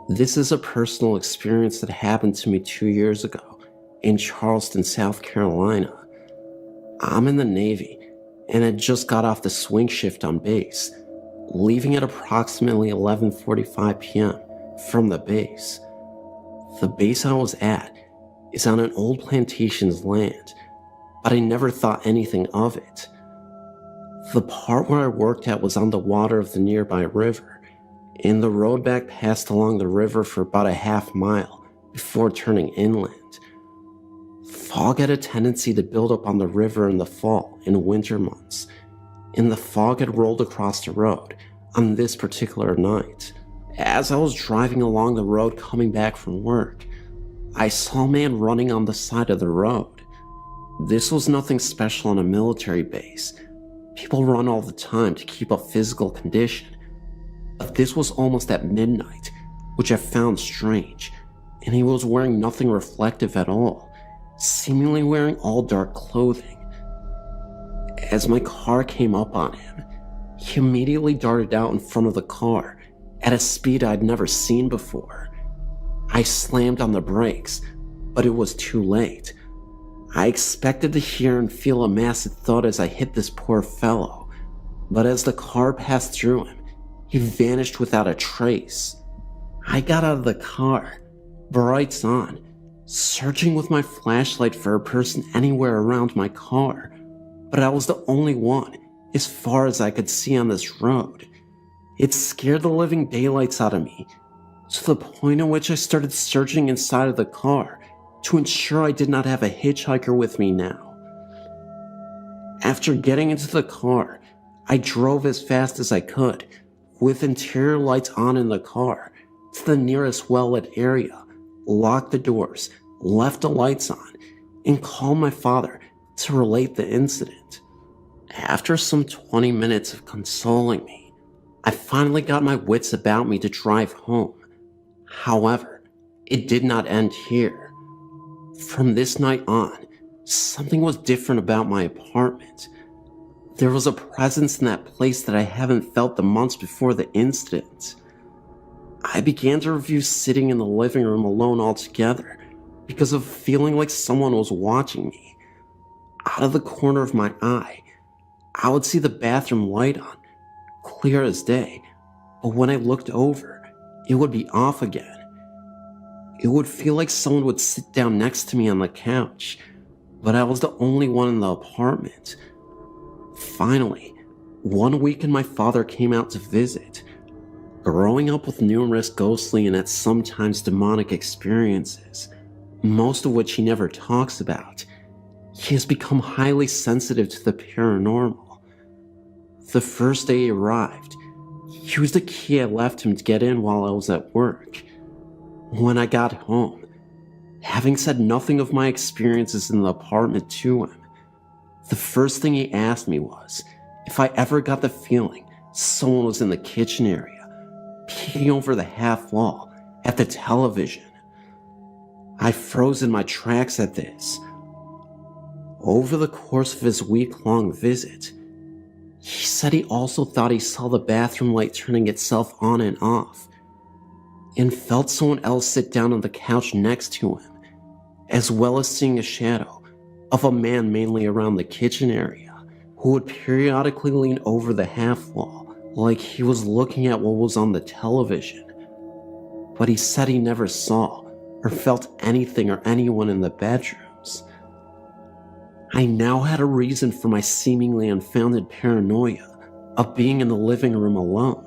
This is a personal experience that happened to me 2 years ago in Charleston, South Carolina. I'm in the Navy and had just got off the swing shift on base, leaving at approximately 11:45 p.m. from the base. The base I was at is on an old plantation's land, but I never thought anything of it. The part where I worked at was on the water of the nearby river, and the road back passed along the river for about a half mile before turning inland. Fog had a tendency to build up on the river in the fall and winter months, and the fog had rolled across the road on this particular night. As I was driving along the road coming back from work, I saw a man running on the side of the road. This was nothing special on a military base. People run all the time to keep up physical condition. But this was almost at midnight, which I found strange, and he was wearing nothing reflective at all, seemingly wearing all dark clothing. As my car came up on him, he immediately darted out in front of the car at a speed I'd never seen before. I slammed on the brakes, but it was too late. I expected to hear and feel a massive thud as I hit this poor fellow, but as the car passed through him, he vanished without a trace. I got out of the car, brights on, searching with my flashlight for a person anywhere around my car, but I was the only one as far as I could see on this road. It scared the living daylights out of me, to the point at which I started searching inside of the car to ensure I did not have a hitchhiker with me now. After getting into the car, I drove as fast as I could, with interior lights on in the car, to the nearest well-lit area, locked the doors, left the lights on, and called my father to relate the incident. After some 20 minutes of consoling me, I finally got my wits about me to drive home. However, it did not end here. From this night on, something was different about my apartment. There was a presence in that place that I haven't felt the months before the incident. I began to review sitting in the living room alone altogether because of feeling like someone was watching me. Out of the corner of my eye, I would see the bathroom light on, clear as day, but when I looked over, it would be off again. It would feel like someone would sit down next to me on the couch, but I was the only one in the apartment. Finally, one weekend my father came out to visit. Growing up with numerous ghostly and at sometimes demonic experiences, most of which he never talks about, he has become highly sensitive to the paranormal. The first day he arrived, he used the key I left him to get in while I was at work. When I got home, having said nothing of my experiences in the apartment to him, the first thing he asked me was if I ever got the feeling someone was in the kitchen area, peeking over the half wall at the television. I froze in my tracks at this. Over the course of his week-long visit, he said he also thought he saw the bathroom light turning itself on and off, and felt someone else sit down on the couch next to him, as well as seeing a shadow of a man mainly around the kitchen area, who would periodically lean over the half wall like he was looking at what was on the television. But he said he never saw or felt anything or anyone in the bedrooms. I now had a reason for my seemingly unfounded paranoia of being in the living room alone.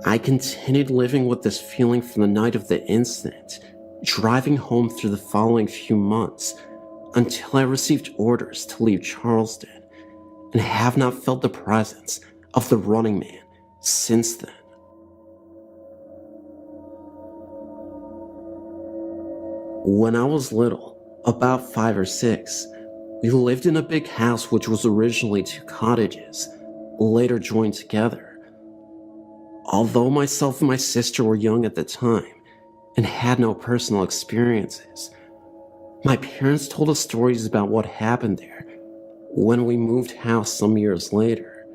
I continued living with this feeling from the night of the incident, driving home through the following few months until I received orders to leave Charleston, and have not felt the presence of the running man since then. When I was little, about 5 or 6, we lived in a big house which was originally 2 cottages, later joined together. Although myself and my sister were young at the time and had no personal experiences, my parents told us stories about what happened there when we moved house some years later,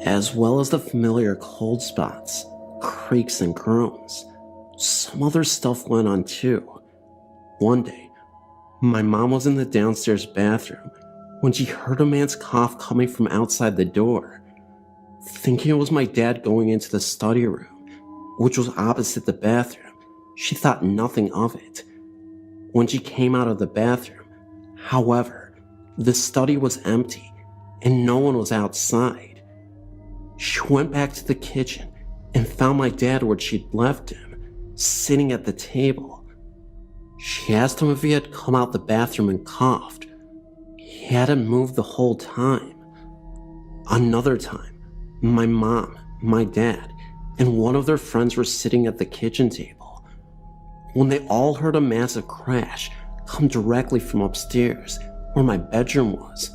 as well as the familiar cold spots, creaks and groans. Some other stuff went on too. One day, my mom was in the downstairs bathroom when she heard a man's cough coming from outside the door. Thinking it was my dad going into the study room, which was opposite the bathroom, she thought nothing of it. When she came out of the bathroom, however, the study was empty and no one was outside. She went back to the kitchen and found my dad where she'd left him, sitting at the table. She asked him if he had come out the bathroom and coughed. He hadn't moved the whole time. Another time, my mom, my dad, and one of their friends were sitting at the kitchen table when they all heard a massive crash come directly from upstairs where my bedroom was.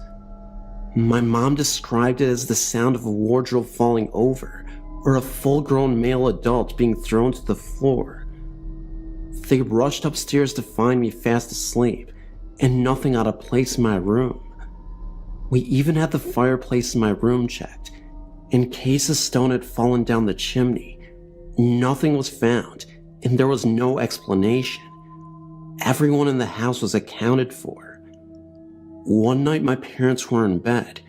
My mom described it as the sound of a wardrobe falling over or a full-grown male adult being thrown to the floor. They rushed upstairs to find me fast asleep and nothing out of place in my room. We even had the fireplace in my room checked in case a stone had fallen down the chimney. Nothing was found and there was no explanation. Everyone in the house was accounted for. One night my parents were in bed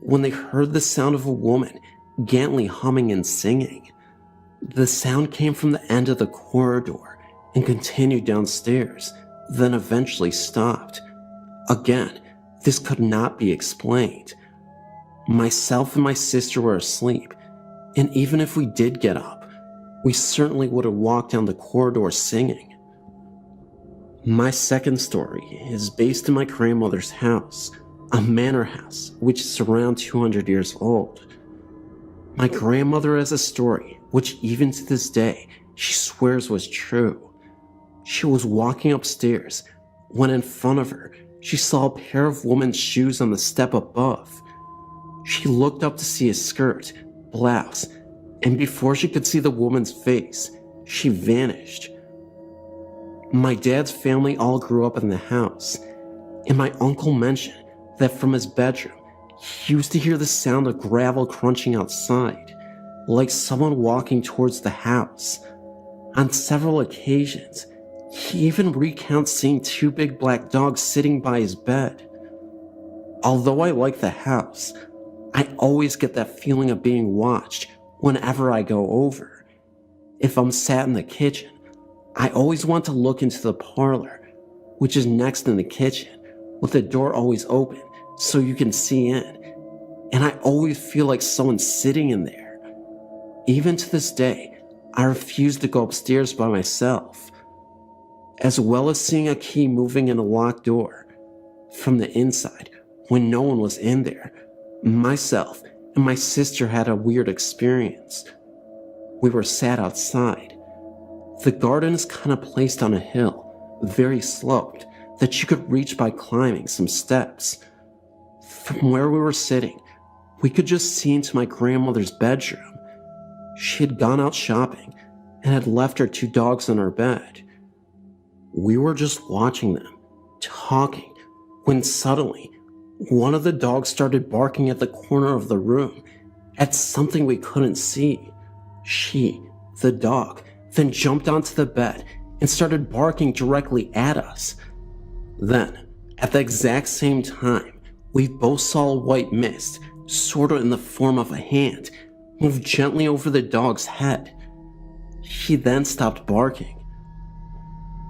when they heard the sound of a woman gently humming and singing. The sound came from the end of the corridor and continued downstairs, then eventually stopped. Again, this could not be explained. Myself and my sister were asleep, and even if we did get up, we certainly would have walked down the corridor singing. My second story is based in my grandmother's house, a manor house which is around 200 years old. My grandmother has a story which even to this day she swears was true. She was walking upstairs when in front of her she saw a pair of women's shoes on the step above. She looked up to see a skirt, blouse, and before she could see the woman's face, she vanished. My dad's family all grew up in the house, and my uncle mentioned that from his bedroom, he used to hear the sound of gravel crunching outside, like someone walking towards the house. On several occasions, he even recounts seeing two big black dogs sitting by his bed. Although I like the house, I always get that feeling of being watched whenever I go over. If I'm sat in the kitchen, I always want to look into the parlor, which is next in the kitchen, with the door always open so you can see in, and I always feel like someone's sitting in there. Even to this day, I refuse to go upstairs by myself, as well as seeing a key moving in a locked door from the inside when no one was in there. Myself and my sister had a weird experience. We were sat outside. The garden is kind of placed on a hill, very sloped, that you could reach by climbing some steps. From where we were sitting, we could just see into my grandmother's bedroom. She had gone out shopping and had left her two dogs on her bed. We were just watching them, talking, when suddenly, one of the dogs started barking at the corner of the room at something we couldn't see. She, the dog, then jumped onto the bed and started barking directly at us. Then, at the exact same time, we both saw a white mist, sort of in the form of a hand, move gently over the dog's head. He then stopped barking.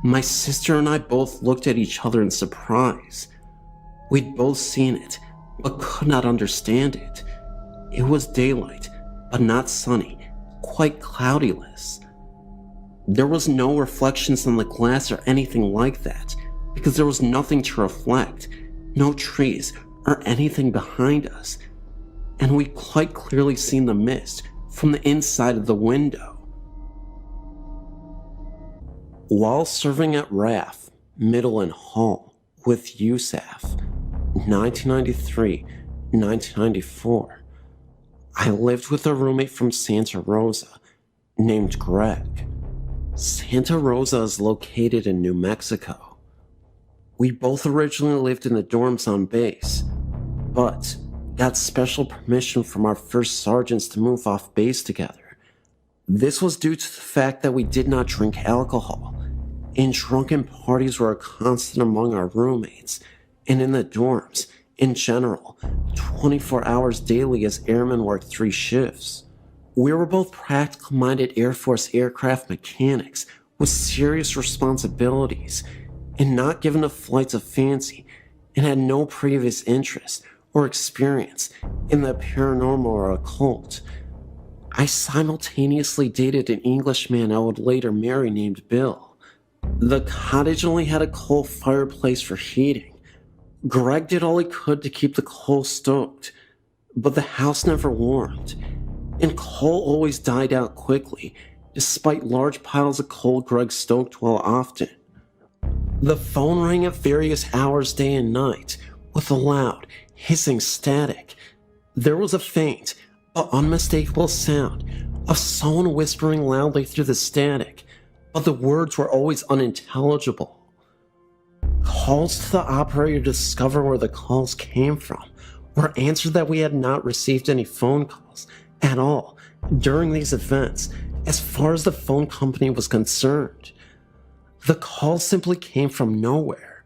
My sister and I both looked at each other in surprise. We'd both seen it, but could not understand it. It was daylight, but not sunny, quite cloudyless. There was no reflections on the glass or anything like that, because there was nothing to reflect, no trees or anything behind us, and we quite clearly seen the mist from the inside of the window. While serving at RAF, Middle and Hall, with USAF, 1993-1994, I lived with a roommate from Santa Rosa named Greg. Santa Rosa is located in New Mexico. We both originally lived in the dorms on base, but got special permission from our first sergeants to move off base together. This was due to the fact that we did not drink alcohol, and drunken parties were a constant among our roommates, and in the dorms, in general, 24 hours daily as airmen worked 3 shifts. We were both practical-minded Air Force aircraft mechanics with serious responsibilities, and not given to flights of fancy, and had no previous interest or experience in the paranormal or occult. I simultaneously dated an Englishman I would later marry named Bill. The cottage only had a coal fireplace for heating. Greg did all he could to keep the coal stoked, but the house never warmed, and coal always died out quickly, despite large piles of coal Greg stoked well often. The phone rang at various hours day and night, with a loud, hissing static. There was a faint, but unmistakable sound of someone whispering loudly through the static, but the words were always unintelligible. Calls to the operator to discover where the calls came from were answered that we had not received any phone calls at all during these events as far as the phone company was concerned. The calls simply came from nowhere.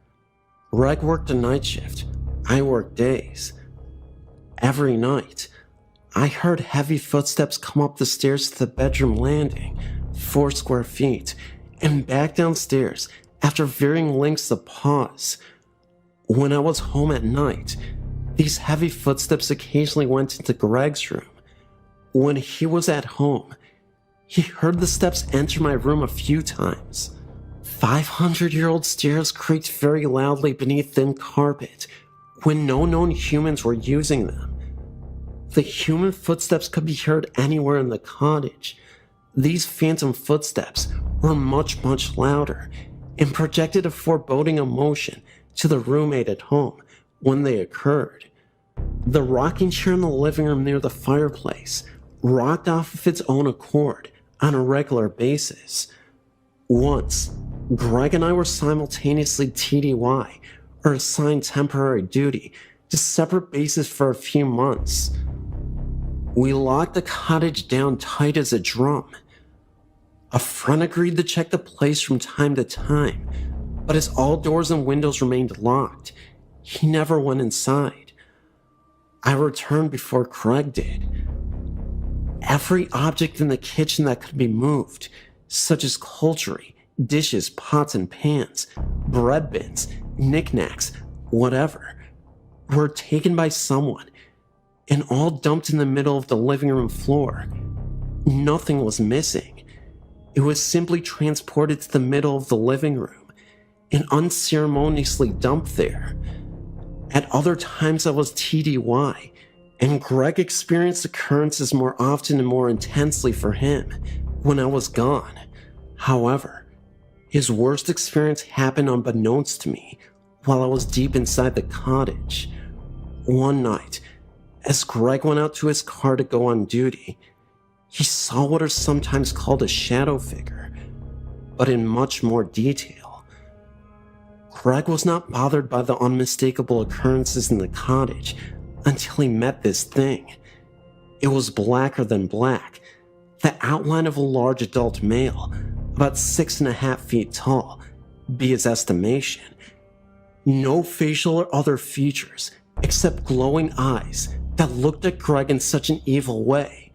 Greg worked a night shift. I worked days. Every night, I heard heavy footsteps come up the stairs to the bedroom landing, 4 square feet, and back downstairs after varying lengths of pause. When I was home at night, these heavy footsteps occasionally went into Greg's room. When he was at home, he heard the steps enter my room a few times. 500-year-old stairs creaked very loudly beneath thin carpet when no known humans were using them. The human footsteps could be heard anywhere in the cottage. These phantom footsteps were much, much louder and projected a foreboding emotion to the roommate at home when they occurred. The rocking chair in the living room near the fireplace rocked off of its own accord on a regular basis. Once, Greg and I were simultaneously TDY, or assigned temporary duty, to separate bases for a few months. We locked the cottage down tight as a drum. A friend agreed to check the place from time to time, but as all doors and windows remained locked, he never went inside. I returned before Greg did. Every object in the kitchen that could be moved, such as cutlery, dishes, pots and pans, bread bins, knickknacks, whatever, were taken by someone and all dumped in the middle of the living room floor. Nothing was missing. It was simply transported to the middle of the living room and unceremoniously dumped there. At other times I was TDY, and Greg experienced occurrences more often and more intensely for him when I was gone. However, his worst experience happened unbeknownst to me while I was deep inside the cottage. One night, as Greg went out to his car to go on duty, he saw what are sometimes called a shadow figure, but in much more detail. Greg was not bothered by the unmistakable occurrences in the cottage until he met this thing. It was blacker than black, the outline of a large adult male, about 6.5 feet tall, be his estimation. No facial or other features, except glowing eyes that looked at Greg in such an evil way.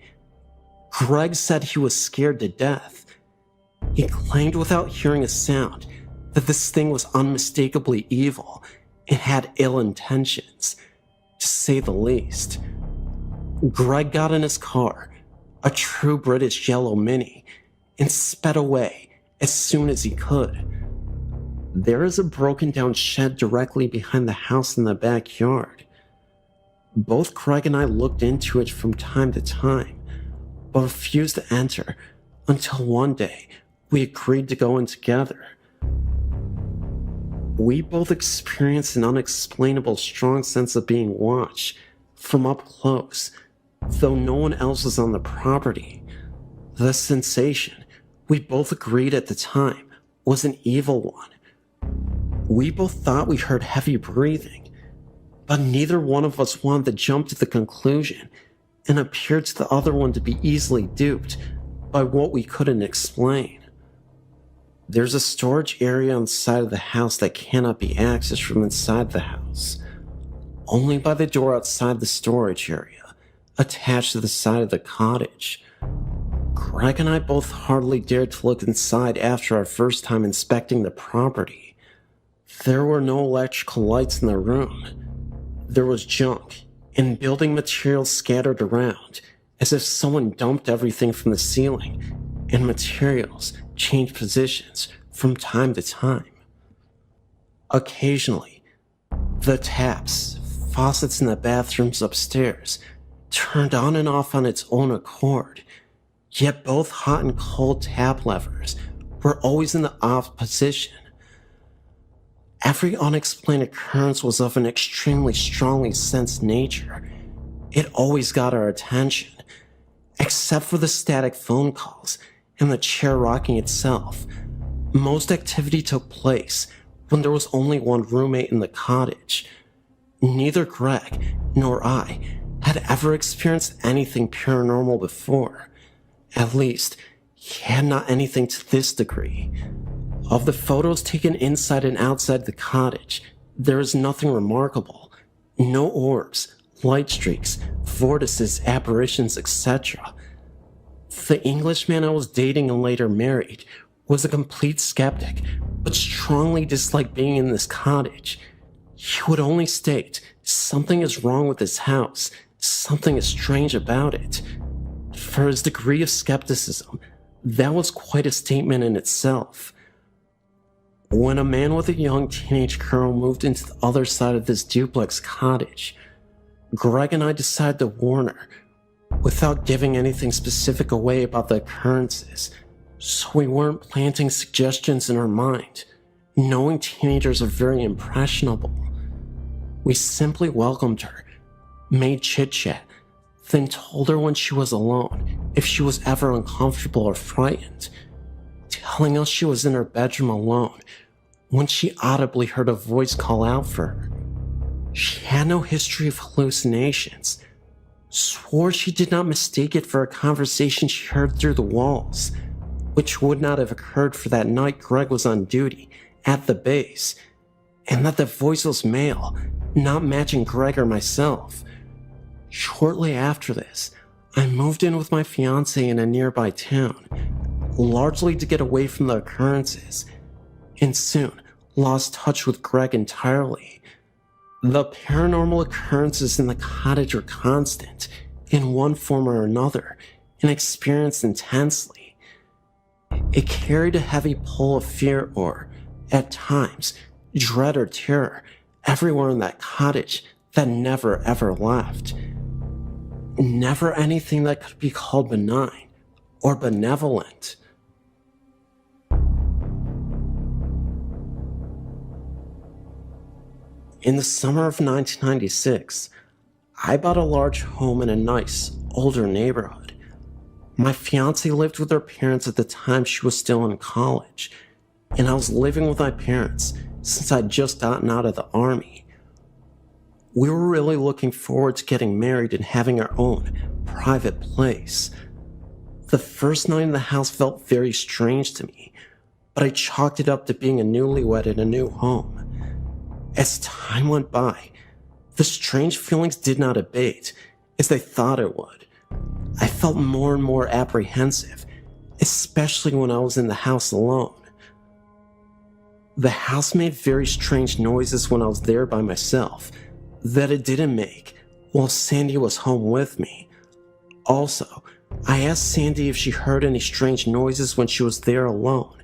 Greg said he was scared to death. He claimed without hearing a sound that this thing was unmistakably evil and had ill intentions, to say the least. Greg got in his car, a true British yellow Mini, and sped away as soon as he could. There is a broken down shed directly behind the house in the backyard. Both Greg and I looked into it from time to time, but refused to enter until one day we agreed to go in together. We both experienced an unexplainable strong sense of being watched from up close, though no one else was on the property. The sensation, we both agreed at the time, was an evil one. We both thought we heard heavy breathing, but neither one of us wanted to jump to the conclusion and appeared to the other one to be easily duped by what we couldn't explain. There's a storage area on the side of the house that cannot be accessed from inside the house, only by the door outside the storage area, attached to the side of the cottage. Greg and I both hardly dared to look inside after our first time inspecting the property. There were no electrical lights in the room. There was junk and building materials scattered around, as if someone dumped everything from the ceiling, and materials changed positions from time to time. Occasionally, the taps, faucets in the bathrooms upstairs turned on and off on its own accord, yet both hot and cold tap levers were always in the off position. Every unexplained occurrence was of an extremely strongly sensed nature. It always got our attention, except for the static phone calls and the chair rocking itself. Most activity took place when there was only one roommate in the cottage. Neither Greg nor I had ever experienced anything paranormal before. At least, he had not anything to this degree. Of the photos taken inside and outside the cottage, there is nothing remarkable. No orbs, light streaks, vortices, apparitions, etc. The Englishman I was dating and later married was a complete skeptic, but strongly disliked being in this cottage. He would only state, something is wrong with this house, something is strange about it. For his degree of skepticism, that was quite a statement in itself. When a man with a young teenage girl moved into the other side of this duplex cottage, Greg and I decided to warn her, without giving anything specific away about the occurrences, so we weren't planting suggestions in her mind, knowing teenagers are very impressionable. We simply welcomed her, made chit-chat, then told her when she was alone if she was ever uncomfortable or frightened, telling us she was in her bedroom alone when she audibly heard a voice call out for her. She had no history of hallucinations, swore she did not mistake it for a conversation she heard through the walls, which would not have occurred for that night Greg was on duty at the base, and that the voice was male, not matching Greg or myself. Shortly after this, I moved in with my fiancé in a nearby town, largely to get away from the occurrences, and soon lost touch with Greg entirely. The paranormal occurrences in the cottage were constant, in one form or another, and experienced intensely. It carried a heavy pull of fear or, at times, dread or terror everywhere in that cottage that never ever left. Never anything that could be called benign or benevolent. In the summer of 1996, I bought a large home in a nice, older neighborhood. My fiancée lived with her parents at the time she was still in college, and I was living with my parents since I'd just gotten out of the army. We were really looking forward to getting married and having our own private place. The first night in the house felt very strange to me, but I chalked it up to being a newlywed in a new home. As time went by, the strange feelings did not abate as they thought it would. I felt more and more apprehensive, especially when I was in the house alone. The house made very strange noises when I was there by myself that it didn't make while Sandy was home with me. Also, I asked Sandy if she heard any strange noises when she was there alone,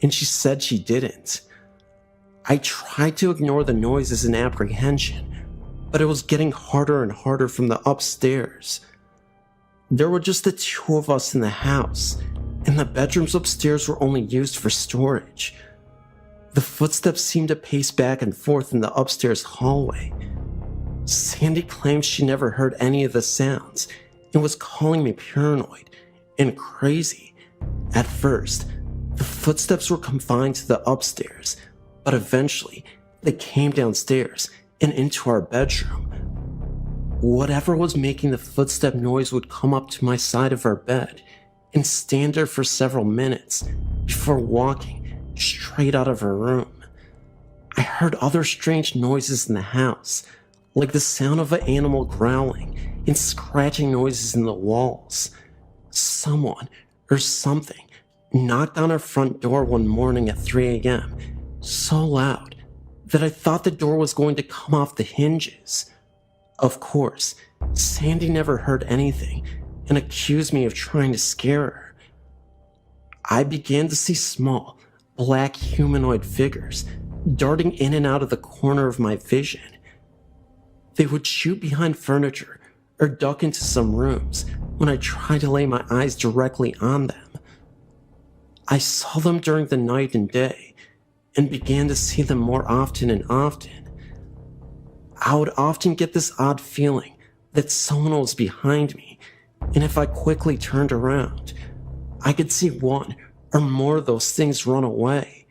and she said she didn't. I tried to ignore the noises in apprehension, but it was getting harder and harder from the upstairs. There were just the two of us in the house, and the bedrooms upstairs were only used for storage. The footsteps seemed to pace back and forth in the upstairs hallway. Sandy claimed she never heard any of the sounds and was calling me paranoid and crazy. At first, the footsteps were confined to the upstairs, but eventually they came downstairs and into our bedroom. Whatever was making the footstep noise would come up to my side of our bed and stand there for several minutes before walking straight out of her room. I heard other strange noises in the house, like the sound of an animal growling and scratching noises in the walls. Someone or something knocked on our front door one morning at 3 a.m. so loud that I thought the door was going to come off the hinges. Of course, Sandy never heard anything and accused me of trying to scare her. I began to see small, black humanoid figures darting in and out of the corner of my vision. They would shoot behind furniture or duck into some rooms when I tried to lay my eyes directly on them. I saw them during the night and day and began to see them more often and often. I would often get this odd feeling that someone was behind me, and if I quickly turned around, I could see one or more of those things run away.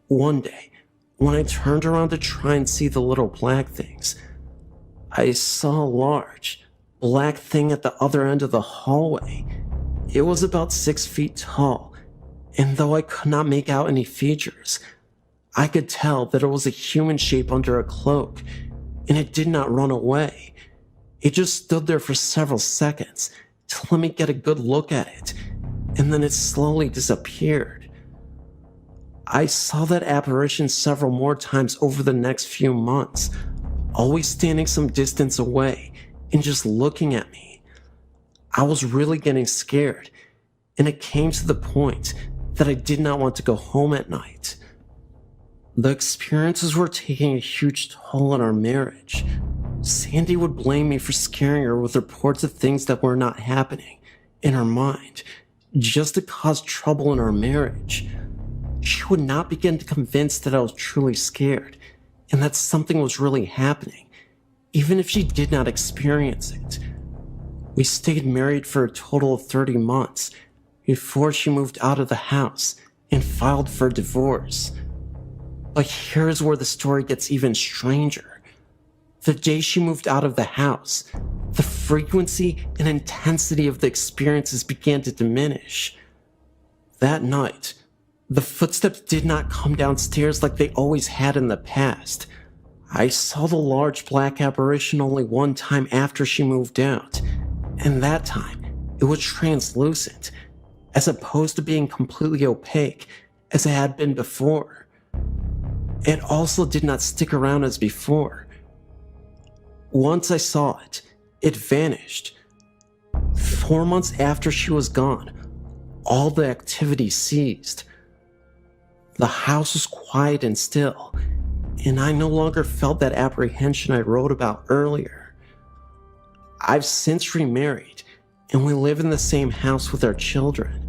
One day, when I turned around to try and see the little black things, I saw a large, black thing at the other end of the hallway. It was about 6 feet tall, and though I could not make out any features, I could tell that it was a human shape under a cloak, and it did not run away. It just stood there for several seconds to let me get a good look at it, and then it slowly disappeared. I saw that apparition several more times over the next few months, always standing some distance away and just looking at me. I was really getting scared, and it came to the point that I did not want to go home at night. The experiences were taking a huge toll on our marriage. Sandy would blame me for scaring her with reports of things that were not happening in her mind, just to cause trouble in our marriage. She would not begin to convince that I was truly scared and that something was really happening, even if she did not experience it. We stayed married for a total of 30 months before she moved out of the house and filed for divorce. But here's where the story gets even stranger. The day she moved out of the house, the frequency and intensity of the experiences began to diminish. That night, the footsteps did not come downstairs like they always had in the past. I saw the large black apparition only one time after she moved out, and that time it was translucent, as opposed to being completely opaque as it had been before. It also did not stick around as before. Once I saw it, it vanished. 4 months after she was gone, all the activity ceased. The house was quiet and still, and I no longer felt that apprehension I wrote about earlier. I've since remarried, and we live in the same house with our children.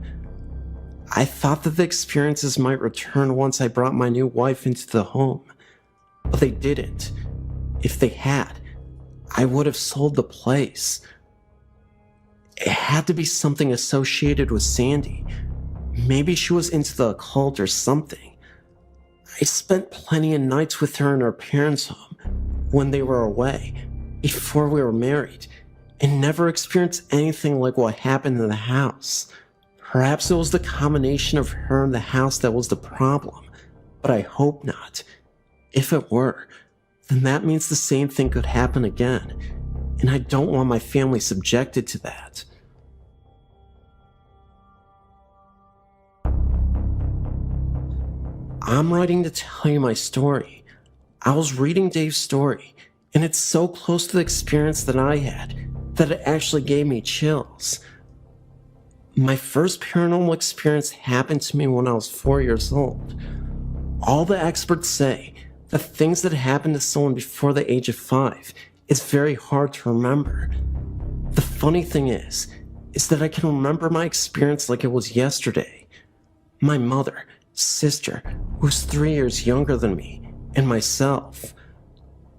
I thought that the experiences might return once I brought my new wife into the home, but they didn't. If they had, I would have sold the place. It had to be something associated with Sandy. Maybe she was into the occult or something. I spent plenty of nights with her in our parents' home when they were away, before we were married, and never experienced anything like what happened in the house. Perhaps it was the combination of her and the house that was the problem, but I hope not. If it were, then that means the same thing could happen again, and I don't want my family subjected to that. I'm writing to tell you my story. I was reading Dave's story, and it's so close to the experience that I had that it actually gave me chills. My first paranormal experience happened to me when I was 4 years old. All the experts say that things that happen to someone before the age of 5 is very hard to remember. The funny thing is that I can remember my experience like it was yesterday. My mother, sister, who was 3 years younger than me, and myself.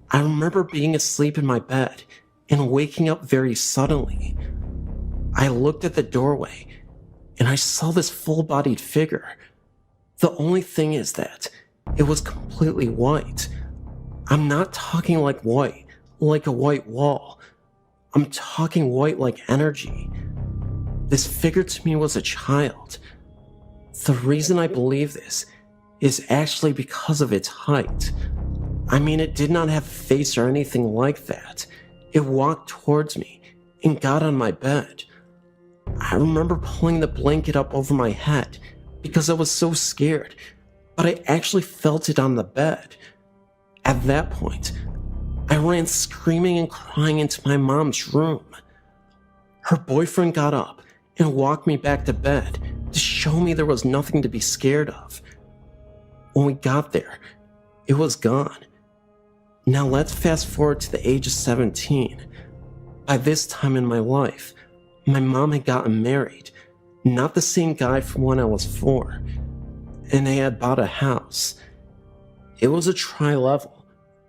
I remember being asleep in my bed and waking up very suddenly. I looked at the doorway, and I saw this full-bodied figure. The only thing is that it was completely white. I'm not talking like white, like a white wall. I'm talking white like energy. This figure to me was a child. The reason I believe this is actually because of its height. I mean, it did not have a face or anything like that. It walked towards me and got on my bed. I remember pulling the blanket up over my head because I was so scared, but I actually felt it on the bed. At that point, I ran screaming and crying into my mom's room. Her boyfriend got up and walked me back to bed to show me there was nothing to be scared of. When we got there, it was gone. Now let's fast forward to the age of 17. By this time in my life, my mom had gotten married, not the same guy from when I was 4, and they had bought a house. It was a tri-level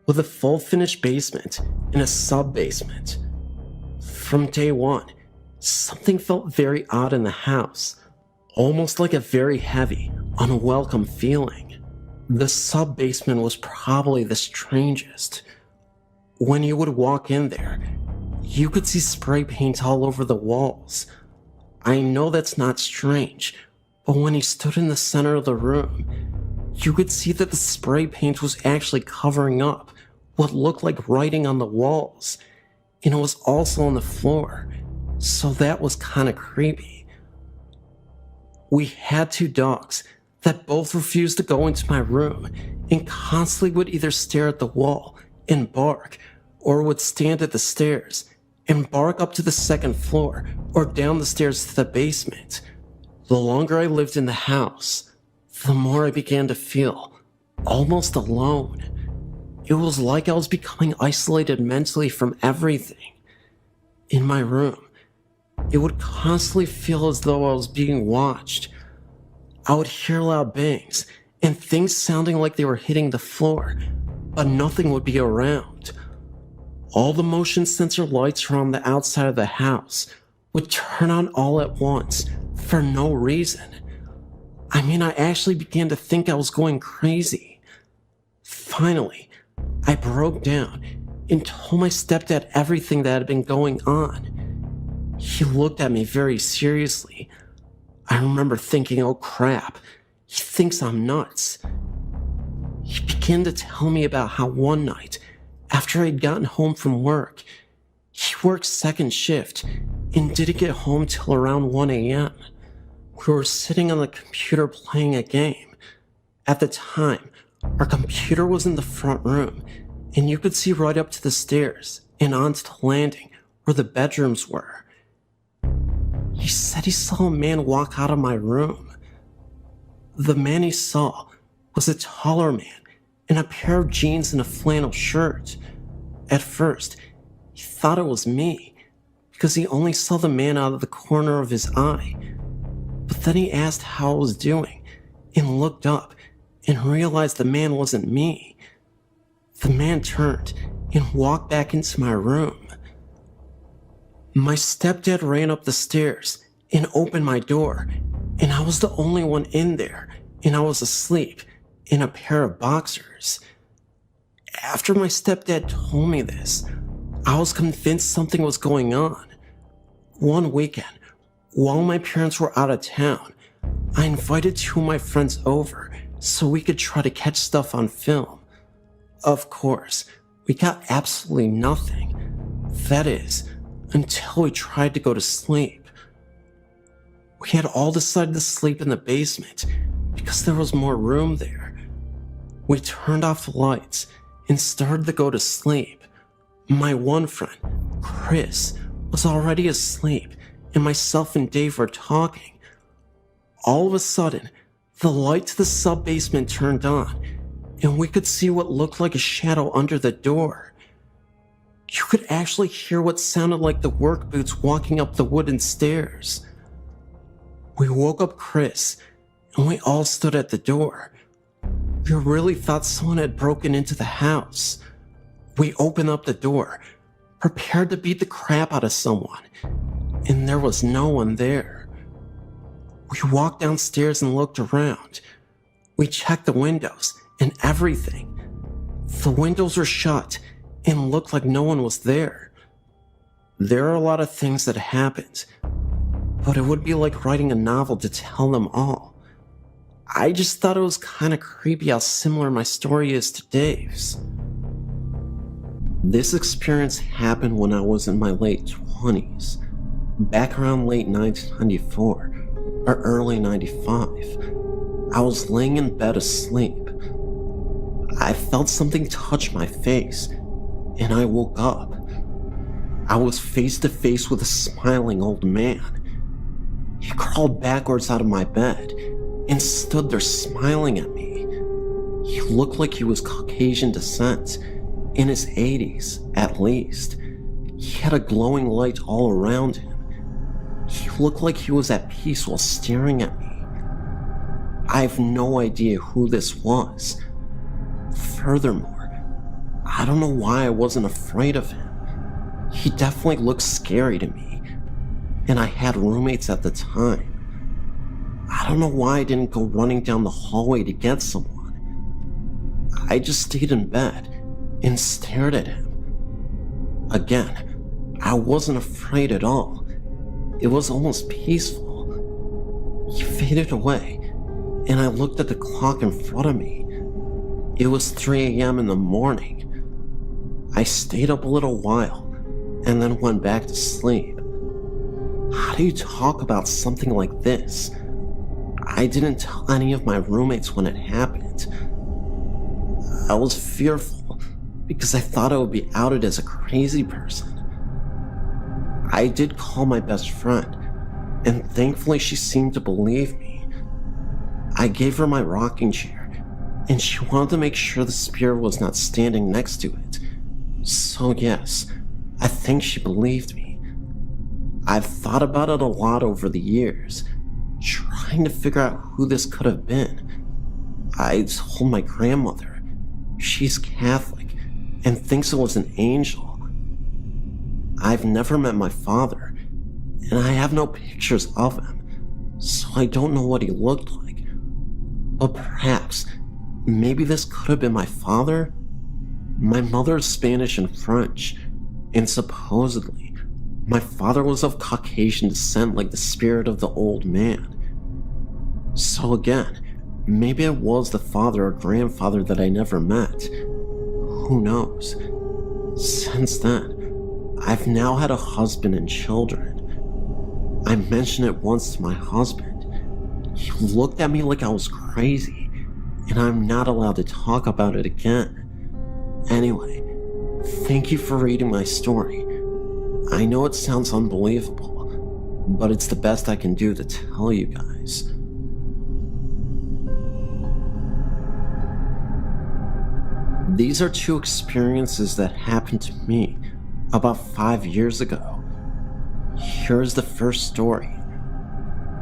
with a full finished basement and a sub-basement. From day one, something felt very odd in the house, almost like a very heavy, unwelcome feeling. The sub-basement was probably the strangest. When you would walk in there, you could see spray paint all over the walls. I know that's not strange, but when you stood in the center of the room, you could see that the spray paint was actually covering up what looked like writing on the walls, and it was also on the floor, so that was kind of creepy. We had 2 dogs that both refused to go into my room and constantly would either stare at the wall and bark, or would stand at the stairs and bark up to the 2nd floor or down the stairs to the basement. The longer I lived in the house, the more I began to feel almost alone. It was like I was becoming isolated mentally from everything. In my room, it would constantly feel as though I was being watched. I would hear loud bangs and things sounding like they were hitting the floor, but nothing would be around. All the motion sensor lights around the outside of the house would turn on all at once for no reason. I actually began to think I was going crazy. Finally, I broke down and told my stepdad everything that had been going on. He looked at me very seriously. I remember thinking, oh crap, he thinks I'm nuts. He began to tell me about how one night, after I'd gotten home from work, he worked 2nd shift and didn't get home till around 1 a.m. We were sitting on the computer playing a game. At the time, our computer was in the front room, and you could see right up to the stairs and onto the landing where the bedrooms were. He said he saw a man walk out of my room. The man he saw was a taller man in a pair of jeans and a flannel shirt. At first, he thought it was me because he only saw the man out of the corner of his eye. But then he asked how I was doing and looked up and realized the man wasn't me. The man turned and walked back into my room. My stepdad ran up the stairs and opened my door, and I was the only one in there, and I was asleep in a pair of boxers. After my stepdad told me this, I was convinced something was going on. One weekend, while my parents were out of town, I invited 2 of my friends over so we could try to catch stuff on film. Of course, we got absolutely nothing. That is, until we tried to go to sleep. We had all decided to sleep in the basement because there was more room there. We turned off the lights and started to go to sleep. My one friend, Chris, was already asleep, and myself and Dave were talking. All of a sudden, the light to the sub-basement turned on, and we could see what looked like a shadow under the door. You could actually hear what sounded like the work boots walking up the wooden stairs. We woke up Chris, and we all stood at the door. We really thought someone had broken into the house. We opened up the door, prepared to beat the crap out of someone, and there was no one there. We walked downstairs and looked around. We checked the windows and everything. The windows were shut and looked like no one was there. There are a lot of things that happened, but it would be like writing a novel to tell them all. I just thought it was kind of creepy how similar my story is to Dave's. This experience happened when I was in my late 20s, back around late 1994 or early 95. I was laying in bed asleep. I felt something touch my face, and I woke up. I was face to face with a smiling old man. He crawled backwards out of my bed and stood there smiling at me. He looked like he was Caucasian descent, in his 80s at least. He had a glowing light all around him. He looked like he was at peace while staring at me. I have no idea who this was. Furthermore, I don't know why I wasn't afraid of him. He definitely looked scary to me, and I had roommates at the time. I don't know why I didn't go running down the hallway to get someone. I just stayed in bed and stared at him. Again, I wasn't afraid at all. It was almost peaceful. He faded away, and I looked at the clock in front of me. It was 3 a.m. in the morning. I stayed up a little while, and then went back to sleep. How do you talk about something like this? I didn't tell any of my roommates when it happened. I was fearful because I thought I would be outed as a crazy person. I did call my best friend, and thankfully she seemed to believe me. I gave her my rocking chair, and she wanted to make sure the spirit was not standing next to it. So yes, I think she believed me. I've thought about it a lot over the years, trying to figure out who this could have been. I told my grandmother. She's Catholic and thinks it was an angel. I've never met my father, and I have no pictures of him, so I don't know what he looked like. But perhaps, maybe this could have been my father? My mother is Spanish and French, and supposedly, my father was of Caucasian descent like the spirit of the old man. So again, maybe it was the father or grandfather that I never met. Who knows? Since then, I've now had a husband and children. I mentioned it once to my husband. He looked at me like I was crazy, and I'm not allowed to talk about it again. Anyway, thank you for reading my story. I know it sounds unbelievable, but it's the best I can do to tell you guys. These are two experiences that happened to me about 5 years ago. Here's the first story.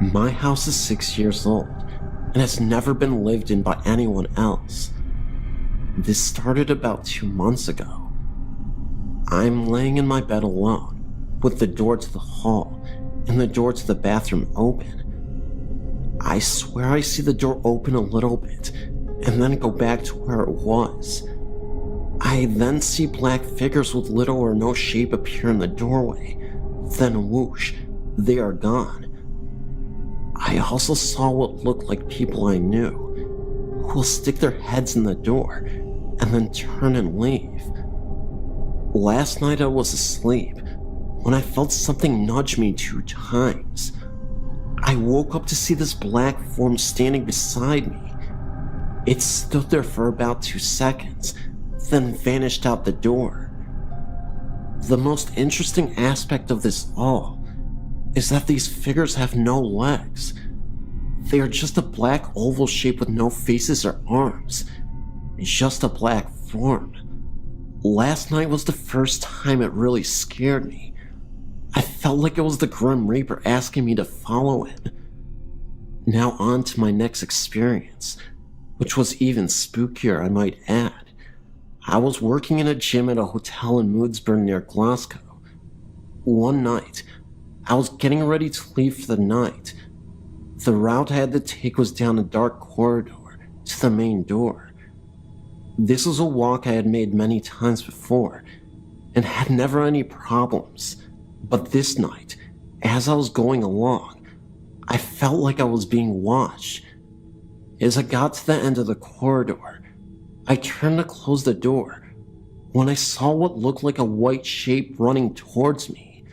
My house is 6 years old and has never been lived in by anyone else. This started about 2 months ago. I'm laying in my bed alone, with the door to the hall and the door to the bathroom open. I swear I see the door open a little bit and then go back to where it was. I then see black figures with little or no shape appear in the doorway. Then whoosh, they are gone. I also saw what looked like people I knew, who will stick their heads in the door and then turn and leave. Last night I was asleep when I felt something nudge me 2 times. I woke up to see this black form standing beside me. It stood there for about 2 seconds, then vanished out the door. The most interesting aspect of this all is that these figures have no legs. They are just a black oval shape with no faces or arms. It's just a black form. Last night was the first time it really scared me. I felt like it was the Grim Reaper asking me to follow him. Now on to my next experience, which was even spookier, I might add. I was working in a gym at a hotel in Moodsburg near Glasgow. One night, I was getting ready to leave for the night. The route I had to take was down a dark corridor to the main door. This was a walk I had made many times before, and had never any problems. But this night, as I was going along, I felt like I was being watched. As I got to the end of the corridor, I turned to close the door when I saw what looked like a white shape running towards me.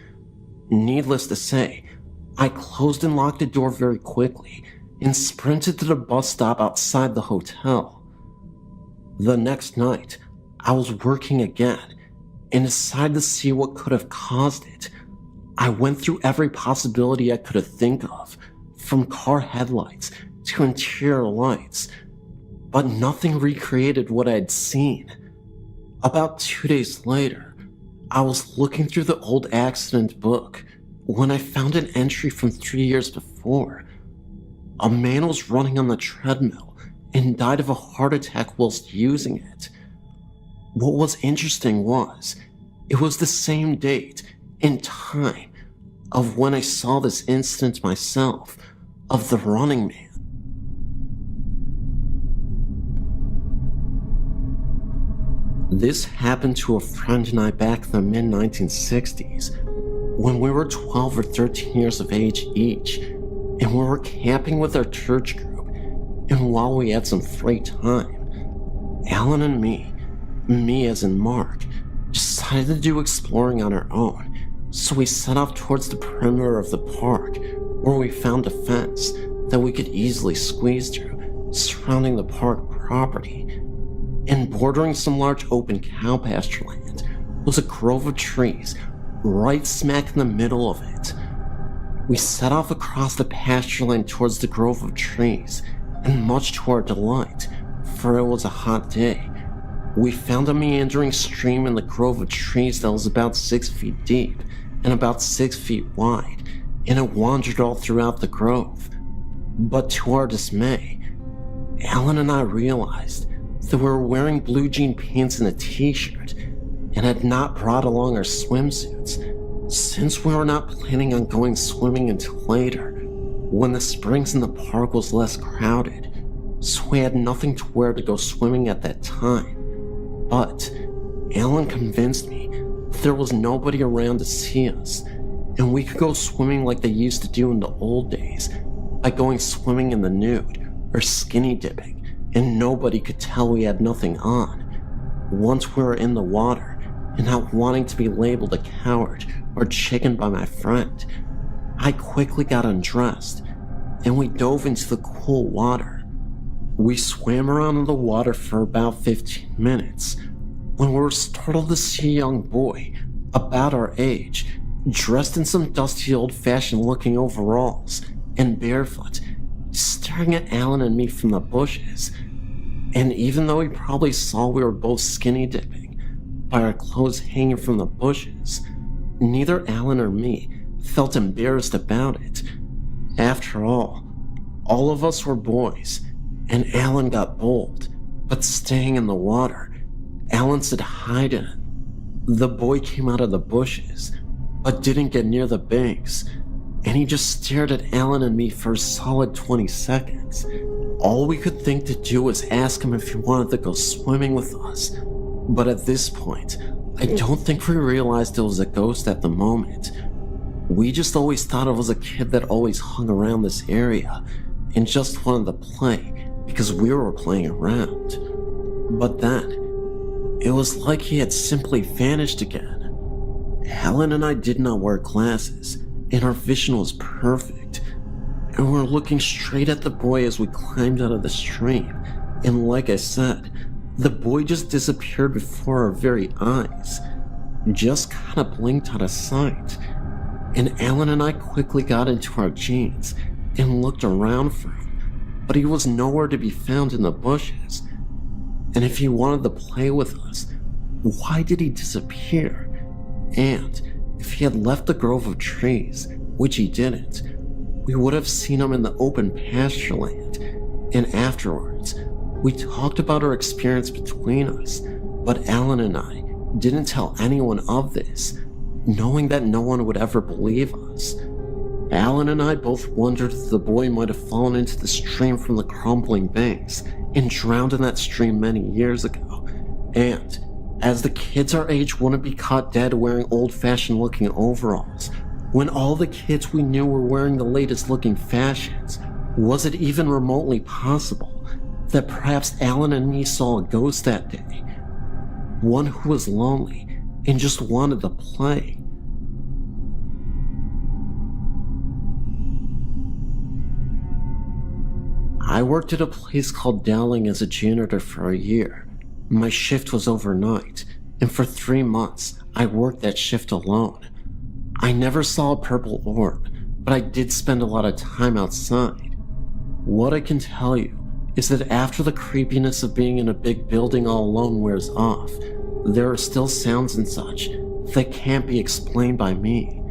Needless to say, I closed and locked the door very quickly and sprinted to the bus stop outside the hotel. The next night, I was working again, and decided to see what could have caused it. I went through every possibility I could have think of, from car headlights to interior lights, but nothing recreated what I had seen. About 2 days later, I was looking through the old accident book when I found an entry from 3 years before. A man was running on the treadmill and died of a heart attack whilst using it. What was interesting was, it was the same date and time of when I saw this incident myself, of the running man. This happened to a friend and I back in the mid-1960s, when we were 12 or 13 years of age each, and we were camping with our church group, and while we had some free time, Alan and me as in Mark, decided to do exploring on our own, so we set off towards the perimeter of the park, where we found a fence that we could easily squeeze through, surrounding the park property. And bordering some large open cow pasture land was a grove of trees right smack in the middle of it. We set off across the pasture land towards the grove of trees, and much to our delight, for it was a hot day, we found a meandering stream in the grove of trees that was about 6 feet deep and about 6 feet wide, and it wandered all throughout the grove. But to our dismay, Alan and I realized that we were wearing blue jean pants and a t-shirt, and had not brought along our swimsuits, since we were not planning on going swimming until later, when the springs in the park was less crowded, so we had nothing to wear to go swimming at that time. But Alan convinced me that there was nobody around to see us, and we could go swimming like they used to do in the old days, by going swimming in the nude, or skinny dipping, and nobody could tell we had nothing on. Once we were in the water, and not wanting to be labeled a coward or chicken by my friend, I quickly got undressed, and we dove into the cool water. We swam around in the water for about 15 minutes, when we were startled to see a young boy, about our age, dressed in some dusty old-fashioned looking overalls, and barefoot, staring at Alan and me from the bushes. And even though he probably saw we were both skinny dipping by our clothes hanging from the bushes, neither Alan or me felt embarrassed about it. After all of us were boys, and Alan got bold, but staying in the water, Alan said hi to him. The boy came out of the bushes, but didn't get near the banks, and he just stared at Alan and me for a solid 20 seconds. All we could think to do was ask him if he wanted to go swimming with us, but at this point, I don't think we realized it was a ghost at the moment. We just always thought it was a kid that always hung around this area, and just wanted to play because we were playing around. But then, it was like he had simply vanished again. Helen and I did not wear glasses, and our vision was perfect, and we were looking straight at the boy as we climbed out of the stream, and like I said, the boy just disappeared before our very eyes, just kinda blinked out of sight, and Alan and I quickly got into our jeans and looked around for him, but he was nowhere to be found in the bushes. And if he wanted to play with us, why did he disappear? And if he had left the grove of trees, which he didn't, we would have seen him in the open pasture land. And afterwards, we talked about our experience between us, but Alan and I didn't tell anyone of this, knowing that no one would ever believe us. Alan and I both wondered if the boy might have fallen into the stream from the crumbling banks and drowned in that stream many years ago. And as the kids our age wouldn't be caught dead wearing old-fashioned looking overalls, when all the kids we knew were wearing the latest looking fashions, was it even remotely possible that perhaps Alan and me saw a ghost that day? One who was lonely and just wanted to play. I worked at a place called Dowling as a janitor for a year. My shift was overnight, and for 3 months I worked that shift alone. I never saw a purple orb, but I did spend a lot of time outside. What I can tell you is that after the creepiness of being in a big building all alone wears off, there are still sounds and such that can't be explained by me.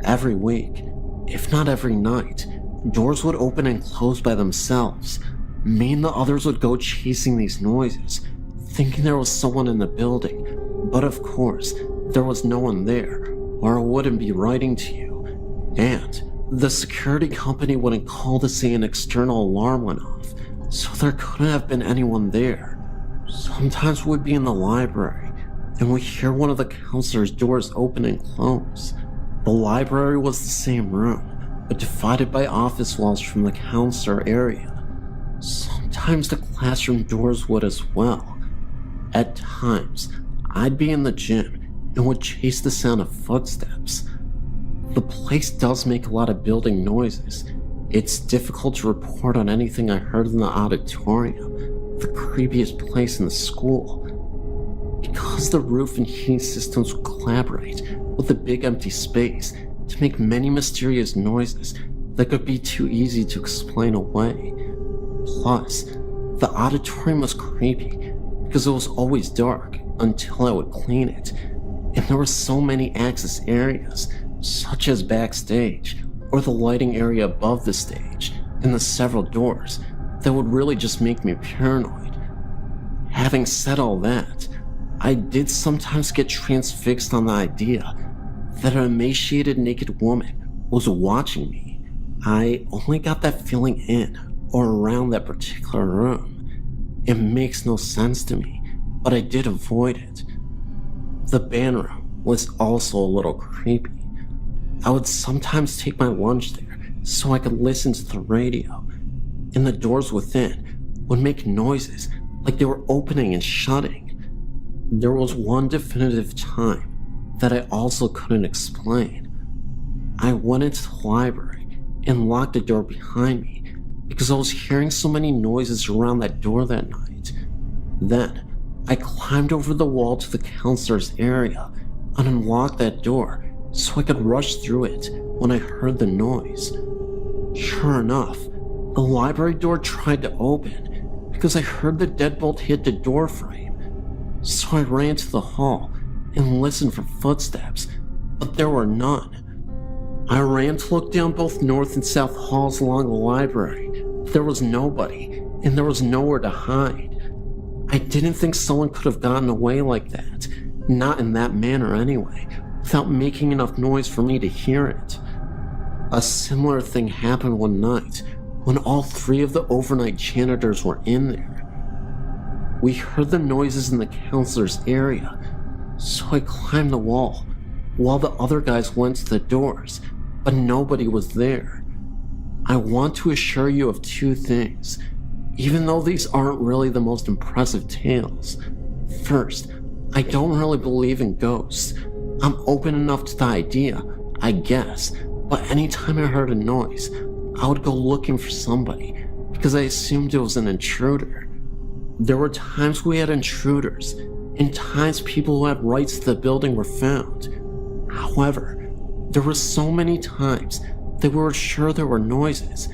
Every week, if not every night, doors would open and close by themselves. Me and the others would go chasing these noises, thinking there was someone in the building, but of course, there was no one there, or I wouldn't be writing to you. And the security company wouldn't call to say an external alarm went off, so there couldn't have been anyone there. Sometimes we'd be in the library, and we'd hear one of the counselor's doors open and close. The library was the same room, but divided by office walls from the counselor area. Sometimes the classroom doors would as well. At times, I'd be in the gym and would chase the sound of footsteps. The place does make a lot of building noises. It's difficult to report on anything I heard in the auditorium, the creepiest place in the school. Because the roof and heating systems would collaborate with a big empty space to make many mysterious noises that could be too easy to explain away. Plus, the auditorium was creepy because it was always dark until I would clean it, and there were so many access areas, such as backstage or the lighting area above the stage and the several doors, that would really just make me paranoid. Having said all that, I did sometimes get transfixed on the idea that an emaciated naked woman was watching me. I only got that feeling in or around that particular room. It makes no sense to me, but I did avoid it. The band room was also a little creepy. I would sometimes take my lunch there so I could listen to the radio, and the doors within would make noises like they were opening and shutting. There was one definitive time that I also couldn't explain. I went into the library and locked the door behind me because I was hearing so many noises around that door that night. Then, I climbed over the wall to the counselor's area and unlocked that door so I could rush through it when I heard the noise. Sure enough, the library door tried to open because I heard the deadbolt hit the door frame. So I ran to the hall and listened for footsteps, but there were none. I ran to look down both north and south halls along the library, but there was nobody, and there was nowhere to hide. I didn't think someone could have gotten away like that, not in that manner anyway, without making enough noise for me to hear it. A similar thing happened one night when all 3 of the overnight janitors were in there. We heard the noises in the counselor's area, so I climbed the wall while the other guys went to the doors, but nobody was there. I want to assure you of 2 things, even though these aren't really the most impressive tales. First, I don't really believe in ghosts. I'm open enough to the idea, I guess, but anytime I heard a noise, I would go looking for somebody because I assumed it was an intruder. There were times we had intruders, and times people who had rights to the building were found. However, there were so many times that we were sure there were noises,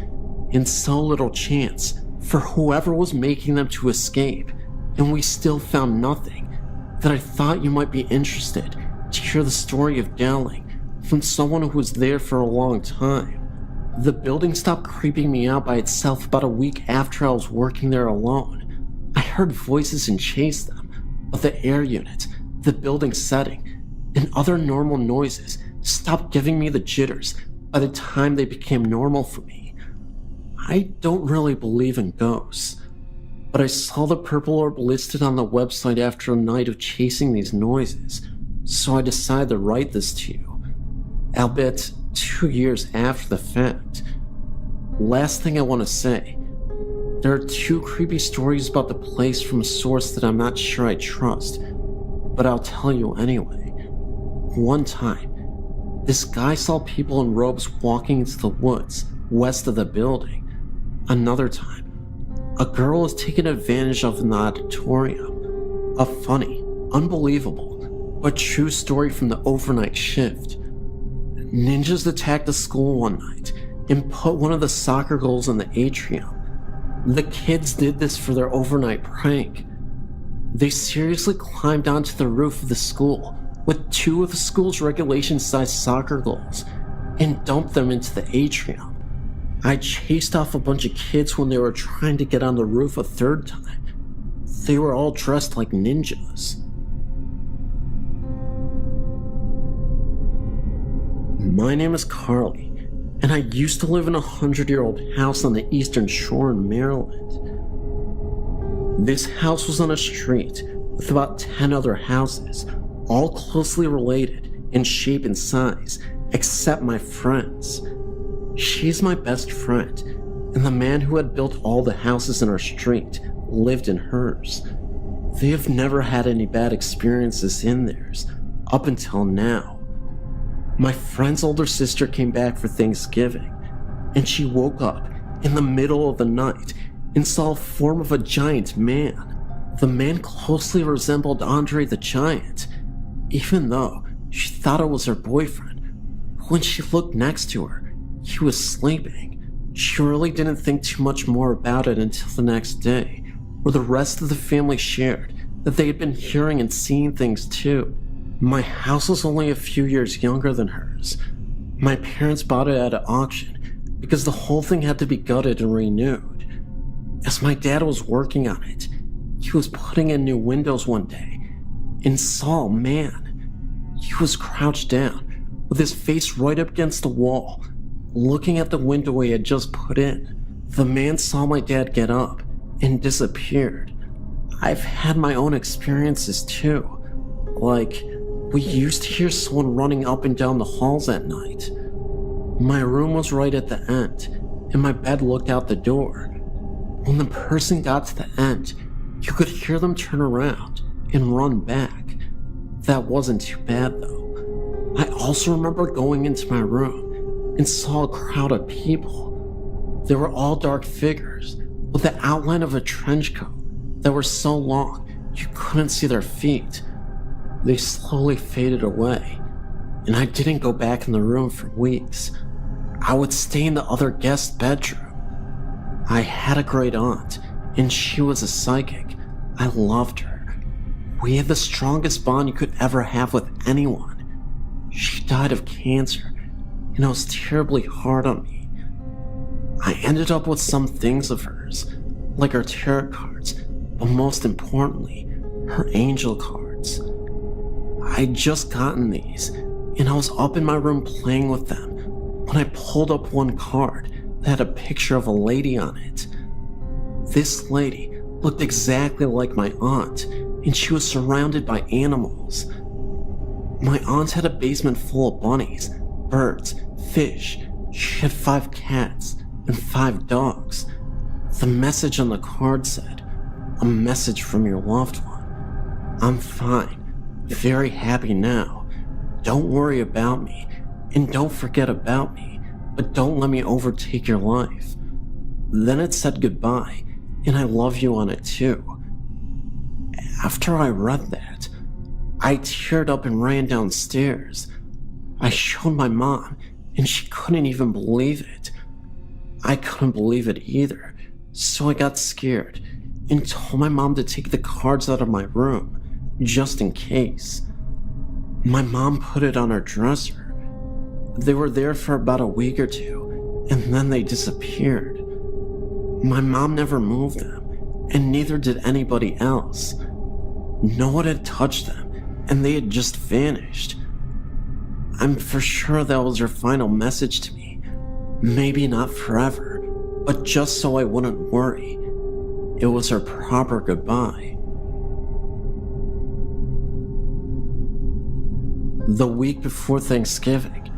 and so little chance for whoever was making them to escape, and we still found nothing, that I thought you might be interested to hear the story of Dowling from someone who was there for a long time. The building stopped creeping me out by itself about a week after I was working there alone. I heard voices and chased them, but the air unit, the building setting, and other normal noises stopped giving me the jitters by the time they became normal for me. I don't really believe in ghosts, but I saw the purple orb listed on the website after a night of chasing these noises, so I decided to write this to you, albeit 2 years after the fact. Last thing I want to say, there are 2 creepy stories about the place from a source that I'm not sure I trust, but I'll tell you anyway. One time, this guy saw people in robes walking into the woods west of the building. Another time, a girl was taken advantage of in the auditorium. A funny, Unbelievable, but true story from the overnight shift. Ninjas attacked the school one night and put one of the soccer goals in the atrium. The kids did this for their overnight prank. They seriously climbed onto the roof of the school with 2 of the school's regulation-sized soccer goals and dumped them into the atrium. I chased off a bunch of kids when they were trying to get on the roof a 3rd time. They were all dressed like ninjas. My name is Carly, and I used to live in a 100-year-old house on the Eastern Shore in Maryland. This house was on a street with about 10 other houses, all closely related in shape and size, except my friend's. She's my best friend, and the man who had built all the houses in our street lived in hers. They have never had any bad experiences in theirs, up until now. My friend's older sister came back for Thanksgiving, and she woke up in the middle of the night and saw a form of a giant man. The man closely resembled Andre the Giant, even though she thought it was her boyfriend. When she looked next to her, he was sleeping. She really didn't think too much more about it until the next day, where the rest of the family shared that they had been hearing and seeing things too. My house was only a few years younger than hers. My parents bought it at an auction because the whole thing had to be gutted and renewed. As my dad was working on it, he was putting in new windows one day and saw a man. He was crouched down with his face right up against the wall, looking at the window he had just put in. The man saw my dad get up and disappeared. I've had my own experiences too, like we used to hear someone running up and down the halls at night. My room was right at the end, and my bed looked out the door. When the person got to the end, you could hear them turn around and run back. That wasn't too bad though. I also remember going into my room and saw a crowd of people. They were all dark figures with the outline of a trench coat that were so long you couldn't see their feet. They slowly faded away, and I didn't go back in the room for weeks. I would stay in the other guest bedroom. I had a great aunt, and she was a psychic. I loved her. We had the strongest bond you could ever have with anyone. She died of cancer, and it was terribly hard on me. I ended up with some things of hers, like her tarot cards, but most importantly, her angel cards. I'd just gotten these, and I was up in my room playing with them when I pulled up one card that had a picture of a lady on it. This lady looked exactly like my aunt, and she was surrounded by animals. My aunt had a basement full of bunnies, birds, fish. She had 5 cats and 5 dogs. The message on the card said, "A message from your loved one. I'm fine. Very happy now. Don't worry about me, and don't forget about me, but don't let me overtake your life." Then it said goodbye, and I love you on it too. After I read that, I teared up and ran downstairs. I showed my mom, and she couldn't even believe it. I couldn't believe it either, so I got scared and told my mom to take the cards out of my room, just in case. My mom put it on her dresser. They were there for about a week or 2, and then they disappeared. My mom never moved them, and neither did anybody else. No one had touched them, and they had just vanished. I'm for sure that was her final message to me. Maybe not forever, but just so I wouldn't worry. It was her proper goodbye. The week before Thanksgiving,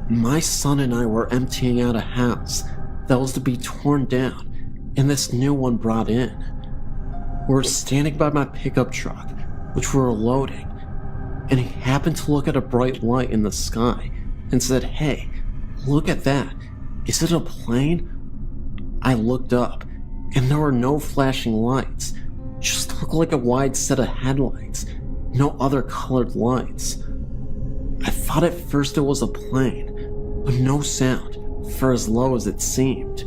my son and I were emptying out a house that was to be torn down and this new one brought in. We were standing by my pickup truck, which we were loading, and he happened to look at a bright light in the sky and said, "Hey, look at that. Is it a plane?" I looked up, and there were no flashing lights, just looked like a wide set of headlights, no other colored lights. I thought at first it was a plane, but no sound for as low as it seemed.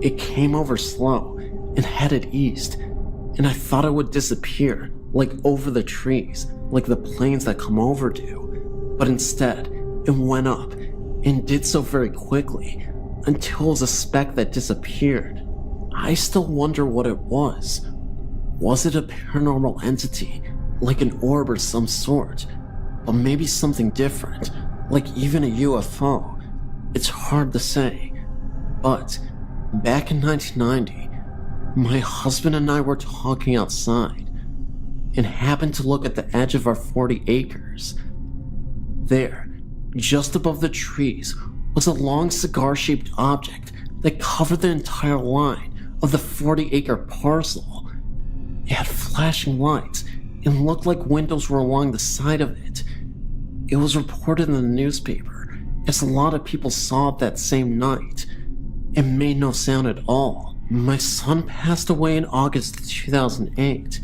It came over slow and headed east, and I thought it would disappear, like over the trees, like the planes that come over do. But instead, it went up and did so very quickly until it was a speck that disappeared. I still wonder what it was. Was it a paranormal entity, like an orb or some sort? Or maybe something different, like even a UFO? It's hard to say. But back in 1990, my husband and I were talking outside and happened to look at the edge of our 40 acres. There, just above the trees, was a long cigar-shaped object that covered the entire line of the 40-acre parcel. It had flashing lights and looked like windows were along the side of it. It was reported in the newspaper, as a lot of people saw it that same night. It made no sound at all. My son passed away in August of 2008,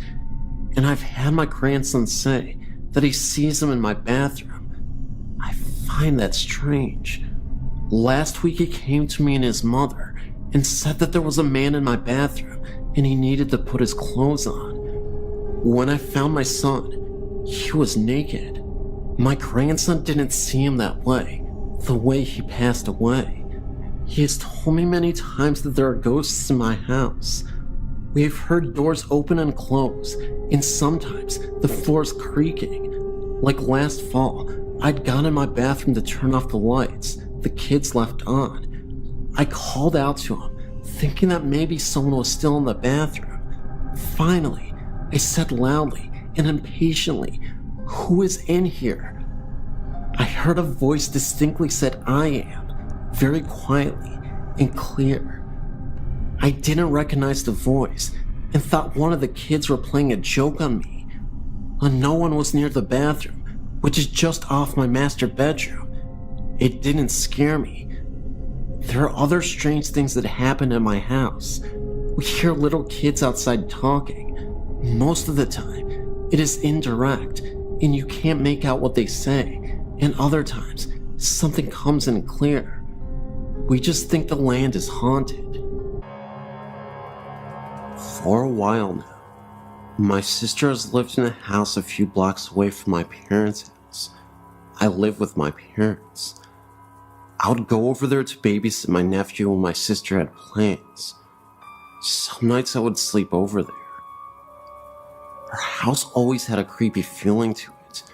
and I've had my grandson say that he sees him in my bathroom. I find that strange. Last week he came to me and his mother and said that there was a man in my bathroom and he needed to put his clothes on. When I found my son, he was naked. My grandson didn't see him that way, the way he passed away. He has told me many times that there are ghosts in my house. We have heard doors open and close, and sometimes the floor's creaking. Like last fall, I'd gone in my bathroom to turn off the lights the kids left on. I called out to him, thinking that maybe someone was still in the bathroom. Finally, I said loudly and impatiently, "Who is in here?" I heard a voice distinctly said, "I am," very quietly and clear. I didn't recognize the voice and thought one of the kids were playing a joke on me. No one was near the bathroom, which is just off my master bedroom. It didn't scare me. There are other strange things that happen in my house. We hear little kids outside talking. Most of the time, it is indirect, and you can't make out what they say, and other times, something comes in clear. We just think the land is haunted. For a while now, my sister has lived in a house a few blocks away from my parents' house. I live with my parents. I would go over there to babysit my nephew when my sister had plans. Some nights I would sleep over there. Her house always had a creepy feeling to it,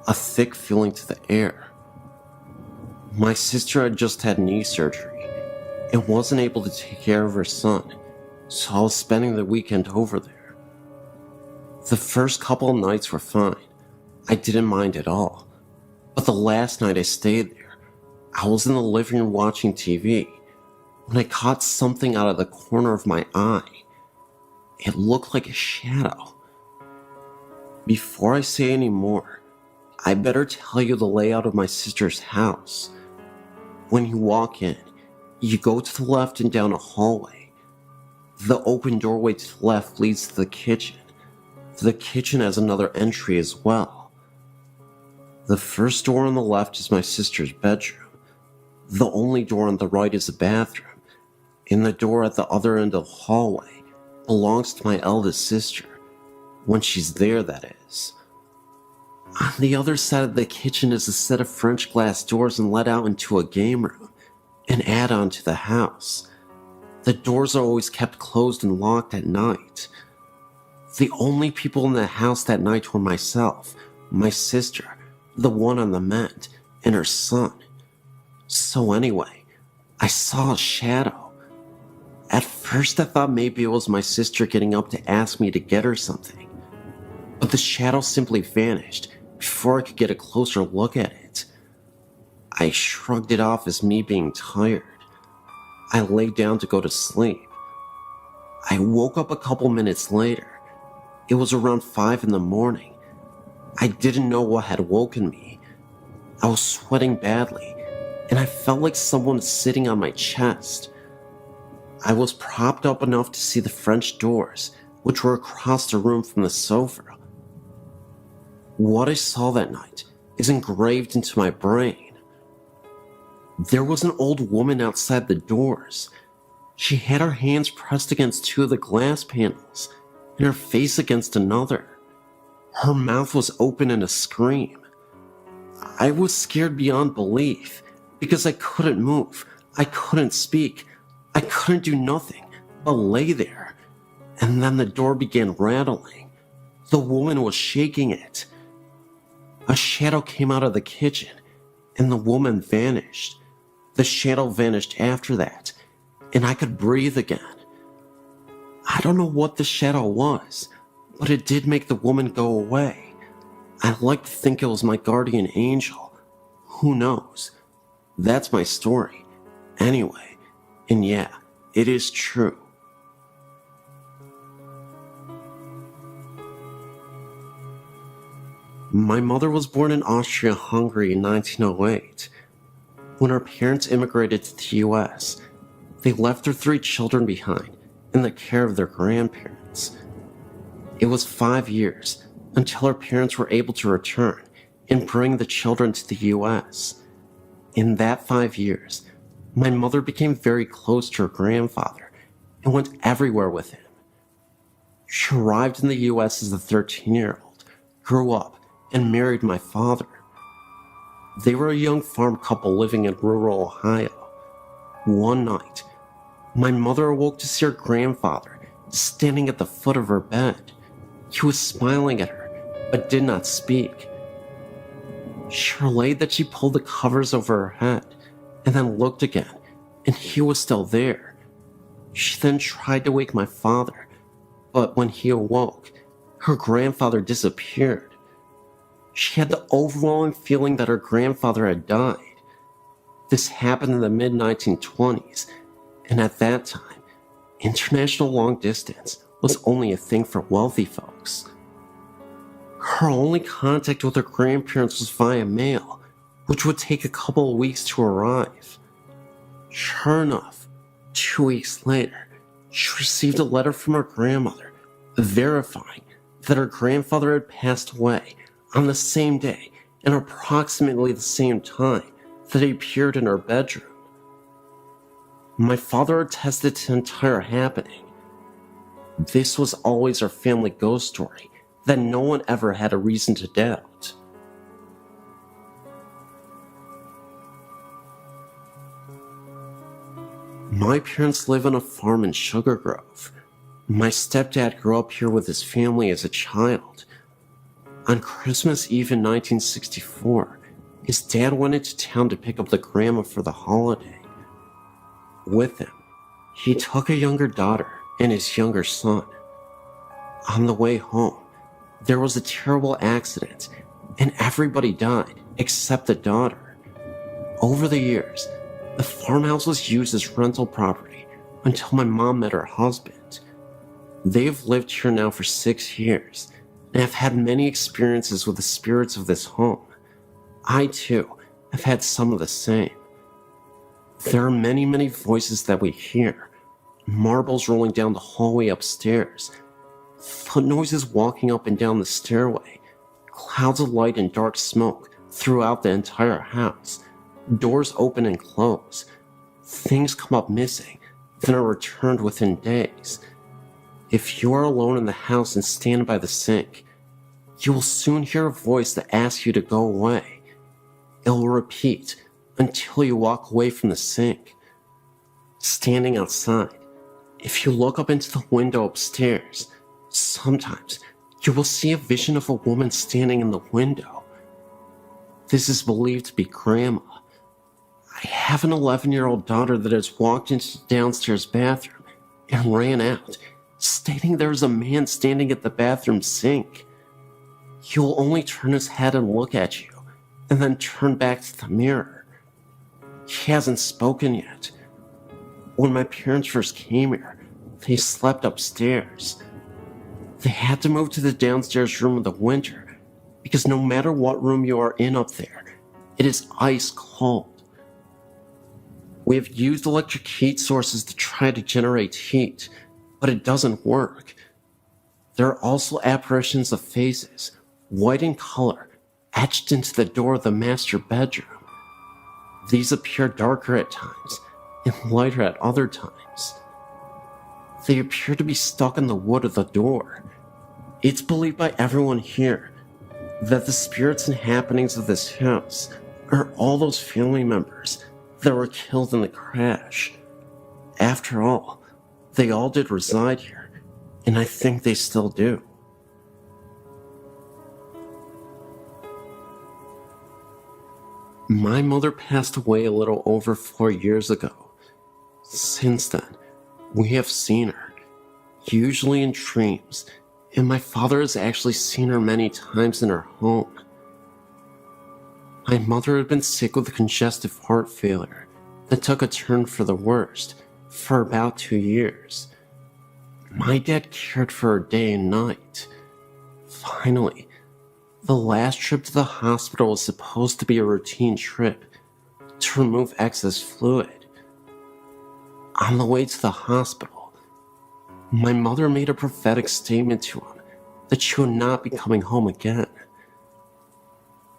a thick feeling to the air. My sister had just had knee surgery and wasn't able to take care of her son, so I was spending the weekend over there. The first couple of nights were fine. I didn't mind at all. But the last night I stayed there, I was in the living room watching TV when I caught something out of the corner of my eye. It looked like a shadow. Before I say any more, I better tell you the layout of my sister's house. When you walk in, you go to the left and down a hallway. The open doorway to the left leads to the kitchen. The kitchen has another entry as well. The first door on the left is my sister's bedroom. The only door on the right is the bathroom, and the door at the other end of the hallway belongs to my eldest sister, when she's there, that is. On the other side of the kitchen is a set of French glass doors and let out into a game room, an add-on to the house. The doors are always kept closed and locked at night. The only people in the house that night were myself, my sister, the one on the mend, and her son. So anyway, I saw a shadow. At first I thought maybe it was my sister getting up to ask me to get her something. But the shadow simply vanished before I could get a closer look at it. I shrugged it off as me being tired. I lay down to go to sleep. I woke up a couple minutes later. It was around 5 in the morning. I didn't know what had woken me. I was sweating badly, and I felt like someone was sitting on my chest. I was propped up enough to see the French doors, which were across the room from the sofa. What I saw that night is engraved into my brain. There was an old woman outside the doors. She had her hands pressed against two of the glass panels and her face against another. Her mouth was open in a scream. I was scared beyond belief because I couldn't move, I couldn't speak, I couldn't do nothing but lay there. And then the door began rattling. The woman was shaking it. A shadow came out of the kitchen and the woman vanished. The shadow vanished after that, and I could breathe again. I don't know what the shadow was, but it did make the woman go away. I like to think it was my guardian angel. Who knows? That's my story. Anyway, and yeah, it is true. My mother was born in Austria-Hungary in 1908. When her parents immigrated to the US, they left their 3 children behind in the care of their grandparents. It was 5 years until her parents were able to return and bring the children to the US. In that 5 years, my mother became very close to her grandfather and went everywhere with him. She arrived in the US as a 13-year-old, grew up, and married my father. They were a young farm couple living in rural Ohio. One night, my mother awoke to see her grandfather standing at the foot of her bed. He was smiling at her, but did not speak. She relayed that she pulled the covers over her head and then looked again, and he was still there. She then tried to wake my father, but when he awoke, her grandfather disappeared. She had the overwhelming feeling that her grandfather had died. This happened in the mid-1920s, and at that time, international long distance was only a thing for wealthy folks. Her only contact with her grandparents was via mail, which would take a couple of weeks to arrive. Sure enough, 2 weeks later, she received a letter from her grandmother verifying that her grandfather had passed away on the same day and approximately the same time that he appeared in her bedroom. My father attested to the entire happening. This was always our family ghost story that no one ever had a reason to doubt. My parents live on a farm in Sugar Grove. My stepdad grew up here with his family as a child. On Christmas Eve in 1964, his dad went into town to pick up the grandma for the holiday. With him, he took a younger daughter and his younger son. On the way home, there was a terrible accident, and everybody died except the daughter. Over the years, the farmhouse was used as rental property until my mom met her husband. They have lived here now for 6 years, and have had many experiences with the spirits of this home. I, too, have had some of the same. There are many, many voices that we hear. Marbles rolling down the hallway upstairs. Foot noises walking up and down the stairway. Clouds of light and dark smoke throughout the entire house. Doors open and close. Things come up missing, then are returned within days. If you are alone in the house and stand by the sink, you will soon hear a voice that asks you to go away. It will repeat until you walk away from the sink. Standing outside, if you look up into the window upstairs, sometimes you will see a vision of a woman standing in the window. This is believed to be Grandma. I have an 11-year-old daughter that has walked into the downstairs bathroom and ran out, stating there is a man standing at the bathroom sink. He will only turn his head and look at you, and then turn back to the mirror. He hasn't spoken yet. When my parents first came here, they slept upstairs. They had to move to the downstairs room in the winter, because no matter what room you are in up there, it is ice cold. We have used electric heat sources to try to generate heat, but it doesn't work. There are also apparitions of faces, white in color, etched into the door of the master bedroom. These appear darker at times and lighter at other times. They appear to be stuck in the wood of the door. It's believed by everyone here that the spirits and happenings of this house are all those family members that were killed in the crash. After all, they all did reside here, and I think they still do. My mother passed away a little over 4 years ago. Since then, we have seen her, usually in dreams, and my father has actually seen her many times in her home. My mother had been sick with congestive heart failure that took a turn for the worst for about 2 years. My dad cared for her day and night. Finally, the last trip to the hospital was supposed to be a routine trip to remove excess fluid. On the way to the hospital, my mother made a prophetic statement to him that she would not be coming home again.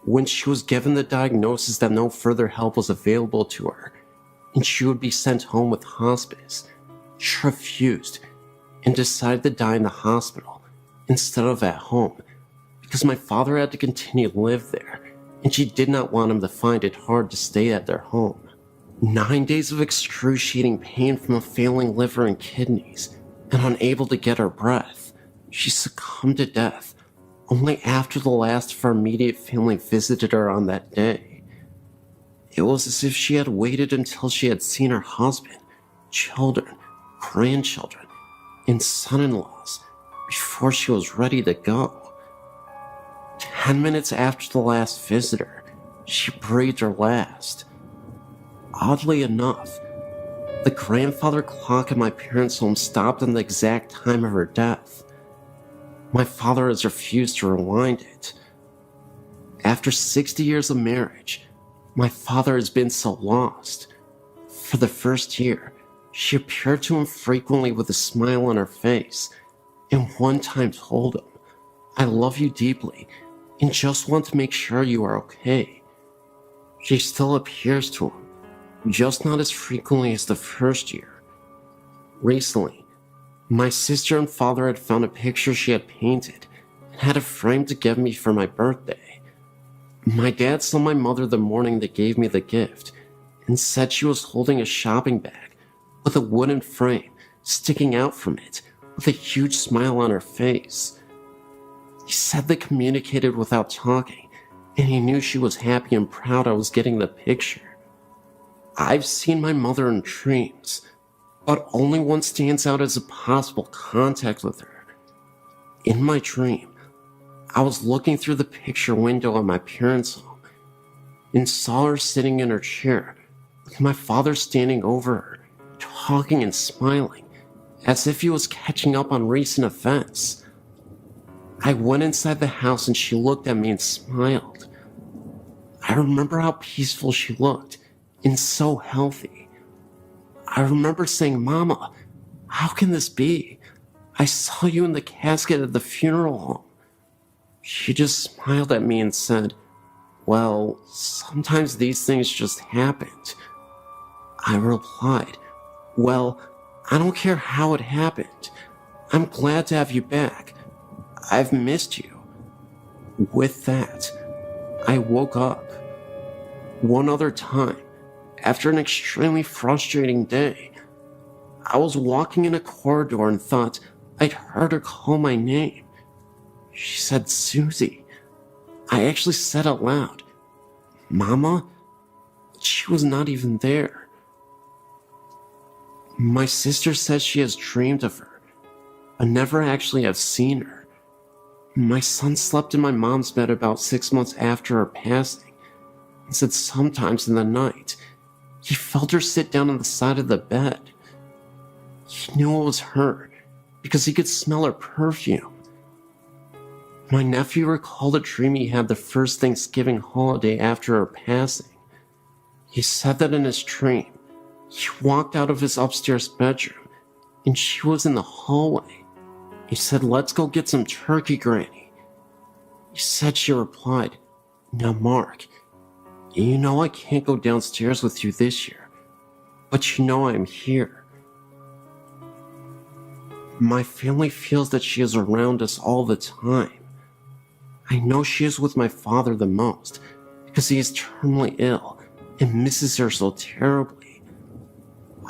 When she was given the diagnosis that no further help was available to her and she would be sent home with hospice, she refused and decided to die in the hospital instead of at home, because my father had to continue to live there, and she did not want him to find it hard to stay at their home. 9 days of excruciating pain from a failing liver and kidneys, and unable to get her breath, she succumbed to death only after the last of our immediate family visited her on that day. It was as if she had waited until she had seen her husband, children, grandchildren, and son-in-laws before she was ready to go. 10 minutes after the last visitor, she breathed her last. Oddly enough, the grandfather clock in my parents' home stopped on the exact time of her death. My father has refused to rewind it. After 60 years of marriage, my father has been so lost. For the first year, she appeared to him frequently with a smile on her face, and one time told him, "I love you deeply, and just want to make sure you are okay." She still appears to him, just not as frequently as the first year. Recently, my sister and father had found a picture she had painted and had it framed to give me for my birthday. My dad saw my mother the morning they gave me the gift and said she was holding a shopping bag with a wooden frame sticking out from it with a huge smile on her face. He said they communicated without talking, and he knew she was happy and proud I was getting the picture. I've seen my mother in dreams, but only one stands out as a possible contact with her. In my dream, I was looking through the picture window at my parents' home and saw her sitting in her chair with my father standing over her, talking and smiling, as if he was catching up on recent events. I went inside the house and she looked at me and smiled. I remember how peaceful she looked and so healthy. I remember saying, "Mama, how can this be? I saw you in the casket at the funeral home." She just smiled at me and said, "Well, sometimes these things just happened." I replied, "Well, I don't care how it happened. I'm glad to have you back. I've missed you." With that, I woke up. One other time, after an extremely frustrating day, I was walking in a corridor and thought I'd heard her call my name. She said, "Susie." I actually said out loud, "Mama?" She was not even there. My sister says she has dreamed of her, but never actually have seen her. My son slept in my mom's bed about 6 months after her passing, and said sometimes in the night, he felt her sit down on the side of the bed. He knew it was her, because he could smell her perfume. My nephew recalled a dream he had the first Thanksgiving holiday after her passing. He said that in his dream, he walked out of his upstairs bedroom, and she was in the hallway. He said, "Let's go get some turkey, Granny." He said she replied, "Now Mark, you know I can't go downstairs with you this year, but you know I'm here. My family feels that she is around us all the time. I know she is with my father the most, because he is terminally ill and misses her so terribly.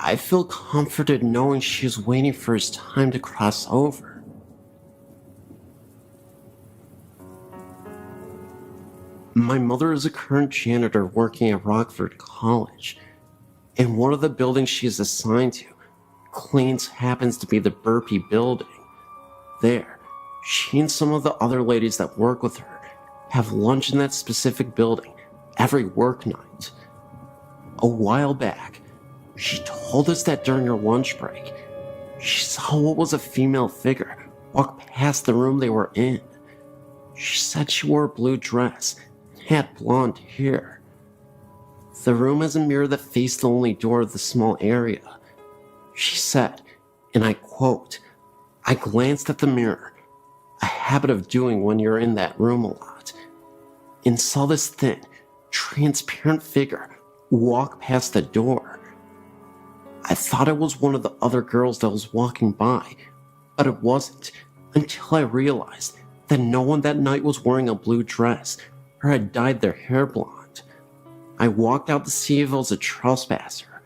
I feel comforted knowing she is waiting for his time to cross over." My mother is a current janitor working at Rockford College, and one of the buildings she is assigned to cleans happens to be the Burpee building. There, she and some of the other ladies that work with her have lunch in that specific building every work night. A while back, she told us that during her lunch break, she saw what was a female figure walk past the room they were in. She said she wore a blue dress and had blonde hair. The room has a mirror that faced the only door of the small area. She said, and I quote, "I glanced at the mirror, a habit of doing when you're in that room a lot, and saw this thin, transparent figure walk past the door. I thought it was one of the other girls that was walking by, but it wasn't until I realized that no one that night was wearing a blue dress or had dyed their hair blonde. I walked out to see if it was a trespasser,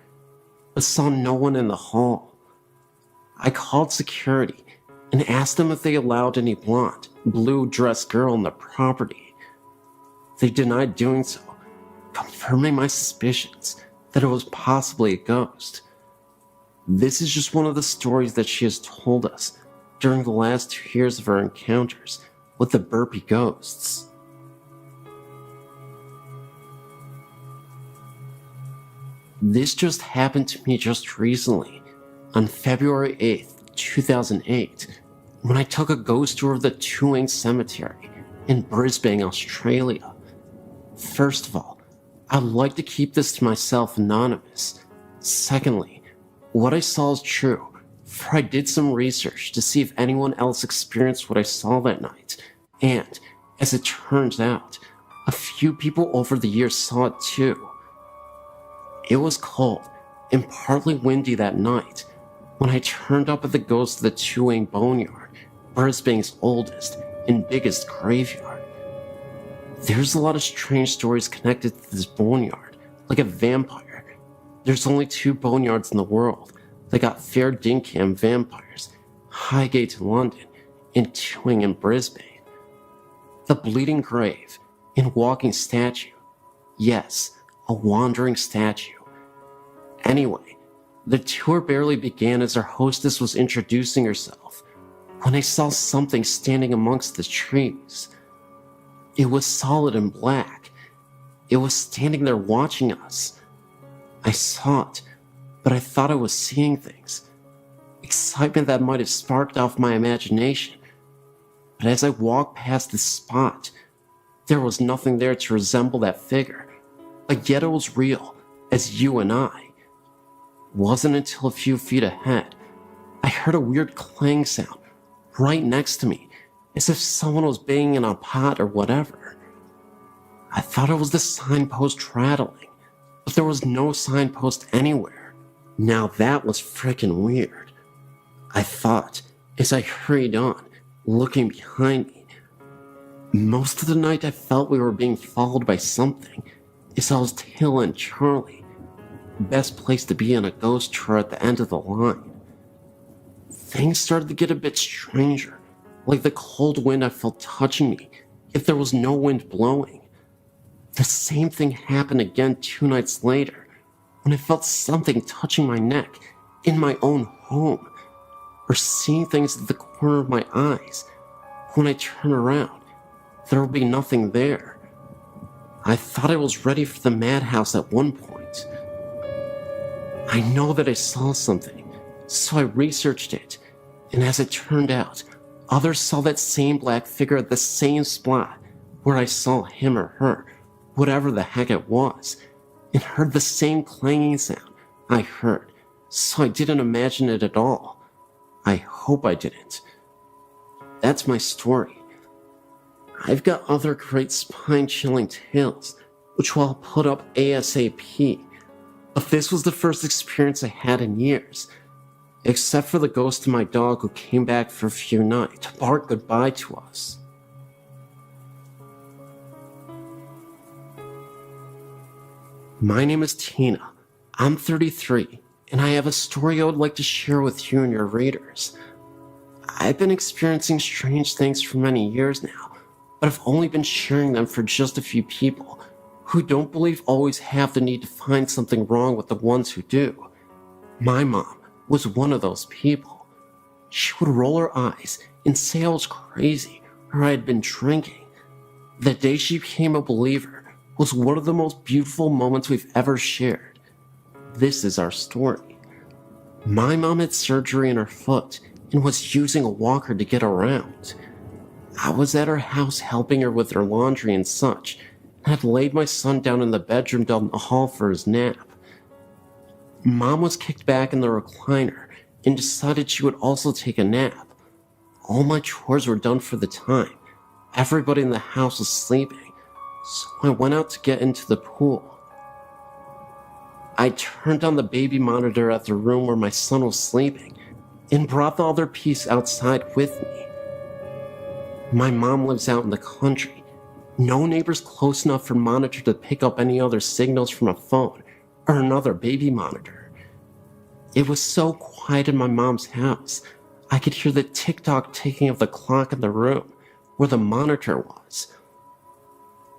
but saw no one in the hall. I called security and asked them if they allowed any blonde, blue-dressed girl on the property. They denied doing so, confirming my suspicions that it was possibly a ghost. This is just one of the stories that she has told us during the last 2 years of her encounters with the Burpee ghosts." This just happened to me just recently, on February 8th, 2008, when I took a ghost tour of the Quaker Cemetery in Brisbane, Australia. First of all, I'd like to keep this to myself anonymous. Secondly, what I saw is true, for I did some research to see if anyone else experienced what I saw that night, and, as it turns out, a few people over the years saw it too. It was cold and partly windy that night when I turned up at the ghost of the Quaker Boneyard, Brisbane's oldest and biggest graveyard. There's a lot of strange stories connected to this boneyard, like a vampire. There's only 2 boneyards in the world that got fair dinkum vampires, Highgate in London and Quaker in Brisbane. The Bleeding Grave and Walking Statue. Yes, a wandering statue. Anyway, the tour barely began as our hostess was introducing herself when I saw something standing amongst the trees. It was solid and black. It was standing there watching us. I saw it, but I thought I was seeing things. Excitement that might have sparked off my imagination. But as I walked past this spot, there was nothing there to resemble that figure, but yet it was real, as you and I. Wasn't until a few feet ahead, I heard a weird clang sound right next to me, as if someone was banging on a pot or whatever. I thought it was the signpost rattling, but there was no signpost anywhere. Now that was frickin' weird, I thought, as I hurried on, looking behind me. Most of the night I felt we were being followed by something, as I was tailing Charlie. Best place to be on a ghost tour at the end of the line. Things started to get a bit stranger, like the cold wind I felt touching me, if there was no wind blowing. The same thing happened again 2 nights later, when I felt something touching my neck in my own home, or seeing things at the corner of my eyes. When I turn around, there will be nothing there. I thought I was ready for the madhouse at one point. I know that I saw something, so I researched it, and as it turned out, others saw that same black figure at the same spot where I saw him or her, whatever the heck it was, and heard the same clanging sound I heard, so I didn't imagine it at all. I hope I didn't. That's my story. I've got other great spine-chilling tales, which I'll put up ASAP, but this was the first experience I had in years, except for the ghost of my dog who came back for a few nights to bark goodbye to us. My name is Tina. I'm 33, and I have a story I would like to share with you and your readers. I've been experiencing strange things for many years now, but I've only been sharing them for just a few people who don't believe always have the need to find something wrong with the ones who do. My mom was one of those people. She would roll her eyes and say I was crazy or I had been drinking. The day she became a believer was one of the most beautiful moments we've ever shared. This is our story. My mom had surgery in her foot and was using a walker to get around. I was at her house helping her with her laundry and such, and had laid my son down in the bedroom down the hall for his nap. Mom was kicked back in the recliner and decided she would also take a nap. All my chores were done for the time. Everybody in the house was sleeping, so I went out to get into the pool. I turned on the baby monitor at the room where my son was sleeping and brought the other piece outside with me. My mom lives out in the country. No neighbors close enough for monitor to pick up any other signals from a phone or another baby monitor. It was so quiet in my mom's house, I could hear the tick-tock ticking of the clock in the room where the monitor was.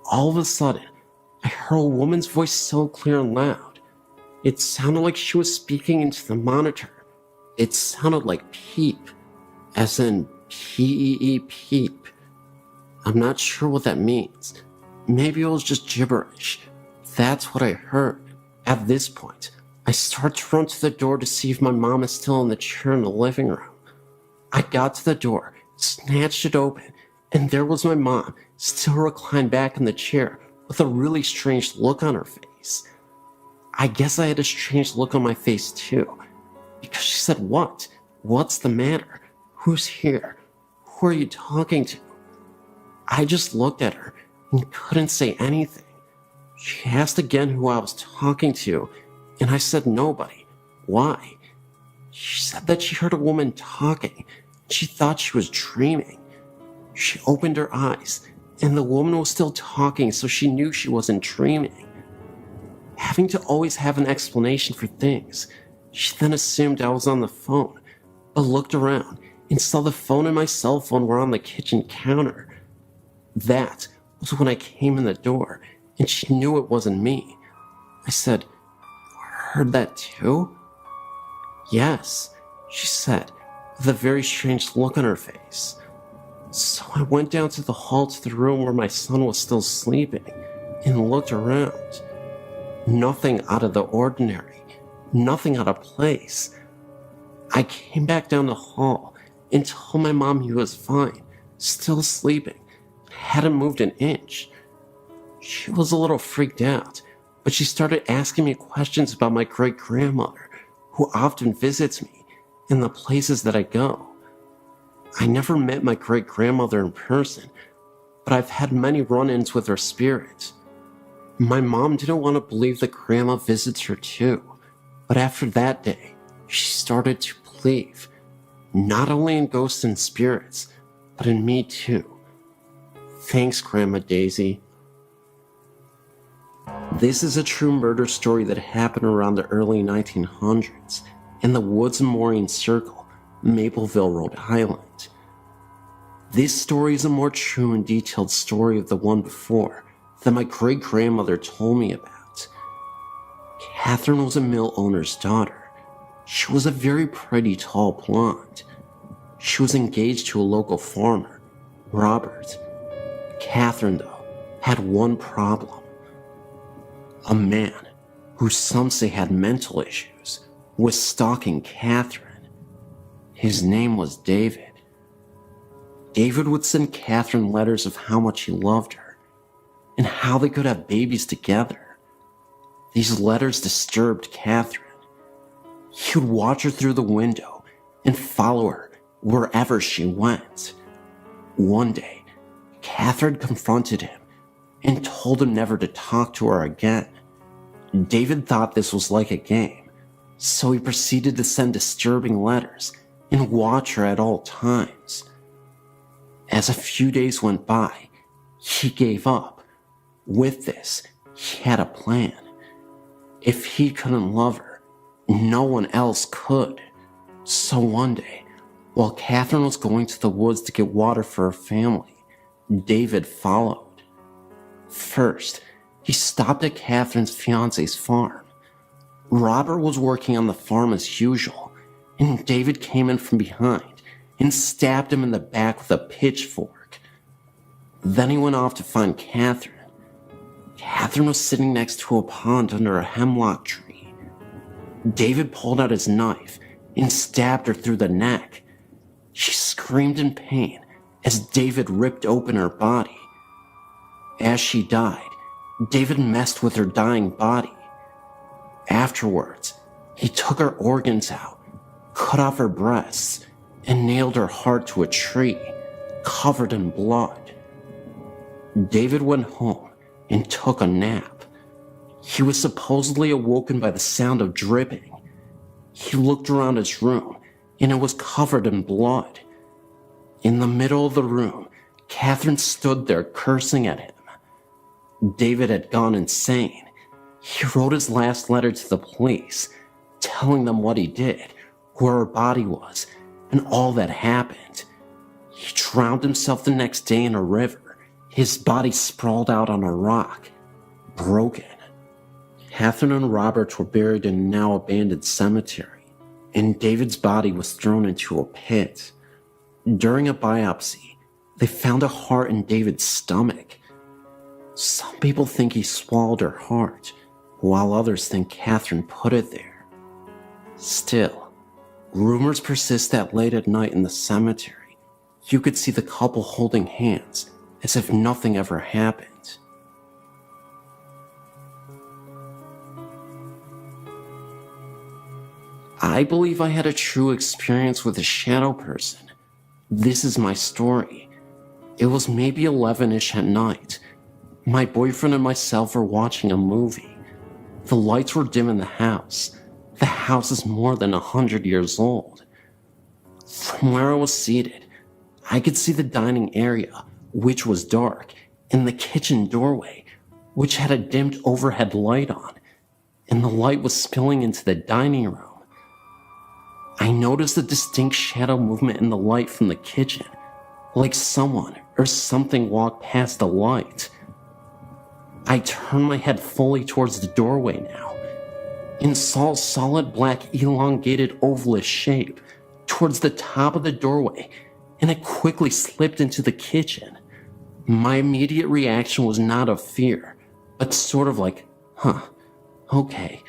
All of a sudden, I heard a woman's voice so clear and loud. It sounded like she was speaking into the monitor. It sounded like peep, as in P-E-E peep. I'm not sure what that means. Maybe it was just gibberish. That's what I heard. At this point, I start to run to the door to see if my mom is still in the chair in the living room. I got to the door, snatched it open, and there was my mom, still reclined back in the chair with a really strange look on her face. I guess I had a strange look on my face too, because she said, "What? What's the matter? Who's here? Who are you talking to?" I just looked at her and couldn't say anything. She asked again who I was talking to, and I said nobody. Why? She said that she heard a woman talking. She thought she was dreaming. She opened her eyes, and the woman was still talking, so she knew she wasn't dreaming. Having to always have an explanation for things, she then assumed I was on the phone, but looked around and saw the phone and my cell phone were on the kitchen counter. That was when I came in the door, and she knew it wasn't me. I said, "Heard that too?" "Yes," she said, with a very strange look on her face. So I went down to the hall to the room where my son was still sleeping, and looked around. Nothing out of the ordinary, nothing out of place. I came back down the hall and told my mom he was fine, still sleeping, hadn't moved an inch. She was a little freaked out, but she started asking me questions about my great-grandmother, who often visits me, and the places that I go. I never met my great-grandmother in person, but I've had many run-ins with her spirit. My mom didn't want to believe that Grandma visits her too, but after that day, she started to believe, not only in ghosts and spirits, but in me too. Thanks, Grandma Daisy. This is a true murder story that happened around the early 1900s in the Woods and Moraine Circle, Mapleville, Rhode Island. This story is a more true and detailed story of the one before that my great-grandmother told me about. Catherine was a mill owner's daughter. She was a very pretty, tall blonde. She was engaged to a local farmer, Robert. Catherine, though, had one problem. A man, who some say had mental issues, was stalking Catherine. His name was David. David would send Catherine letters of how much he loved her, and how they could have babies together. These letters disturbed Catherine. He would watch her through the window and follow her wherever she went. One day, Catherine confronted him and told him never to talk to her again. David thought this was like a game, so he proceeded to send disturbing letters and watch her at all times. As a few days went by, he gave up. With this, he had a plan. If he couldn't love her, no one else could. So one day, while Catherine was going to the woods to get water for her family, David followed. First, he stopped at Catherine's fiance's farm. Robert was working on the farm as usual, and David came in from behind and stabbed him in the back with a pitchfork. Then he went off to find Catherine. Catherine was sitting next to a pond under a hemlock tree. David pulled out his knife and stabbed her through the neck. She screamed in pain as David ripped open her body. As she died, David messed with her dying body. Afterwards, he took her organs out, cut off her breasts, and nailed her heart to a tree, covered in blood. David went home and took a nap. He was supposedly awoken by the sound of dripping. He looked around his room, and it was covered in blood. In the middle of the room, Catherine stood there cursing at him. David had gone insane. He wrote his last letter to the police, telling them what he did, where her body was, and all that happened. He drowned himself the next day in a river, his body sprawled out on a rock, broken. Catherine and Robert were buried in a now abandoned cemetery, and David's body was thrown into a pit. During a biopsy, they found a heart in David's stomach. Some people think he swallowed her heart, while others think Catherine put it there. Still, rumors persist that late at night in the cemetery, you could see the couple holding hands as if nothing ever happened. I believe I had a true experience with a shadow person. This is my story. It was maybe 11-ish at night. My boyfriend and myself were watching a movie. The lights were dim in the house. The house is more than 100 years old. From where I was seated, I could see the dining area, which was dark, and the kitchen doorway, which had a dimmed overhead light on, and the light was spilling into the dining room. I noticed a distinct shadow movement in the light from the kitchen, like someone or something walked past the light. I turned my head fully towards the doorway now, and saw a solid black elongated ovalish shape towards the top of the doorway, and it quickly slipped into the kitchen. My immediate reaction was not of fear, but sort of like, okay,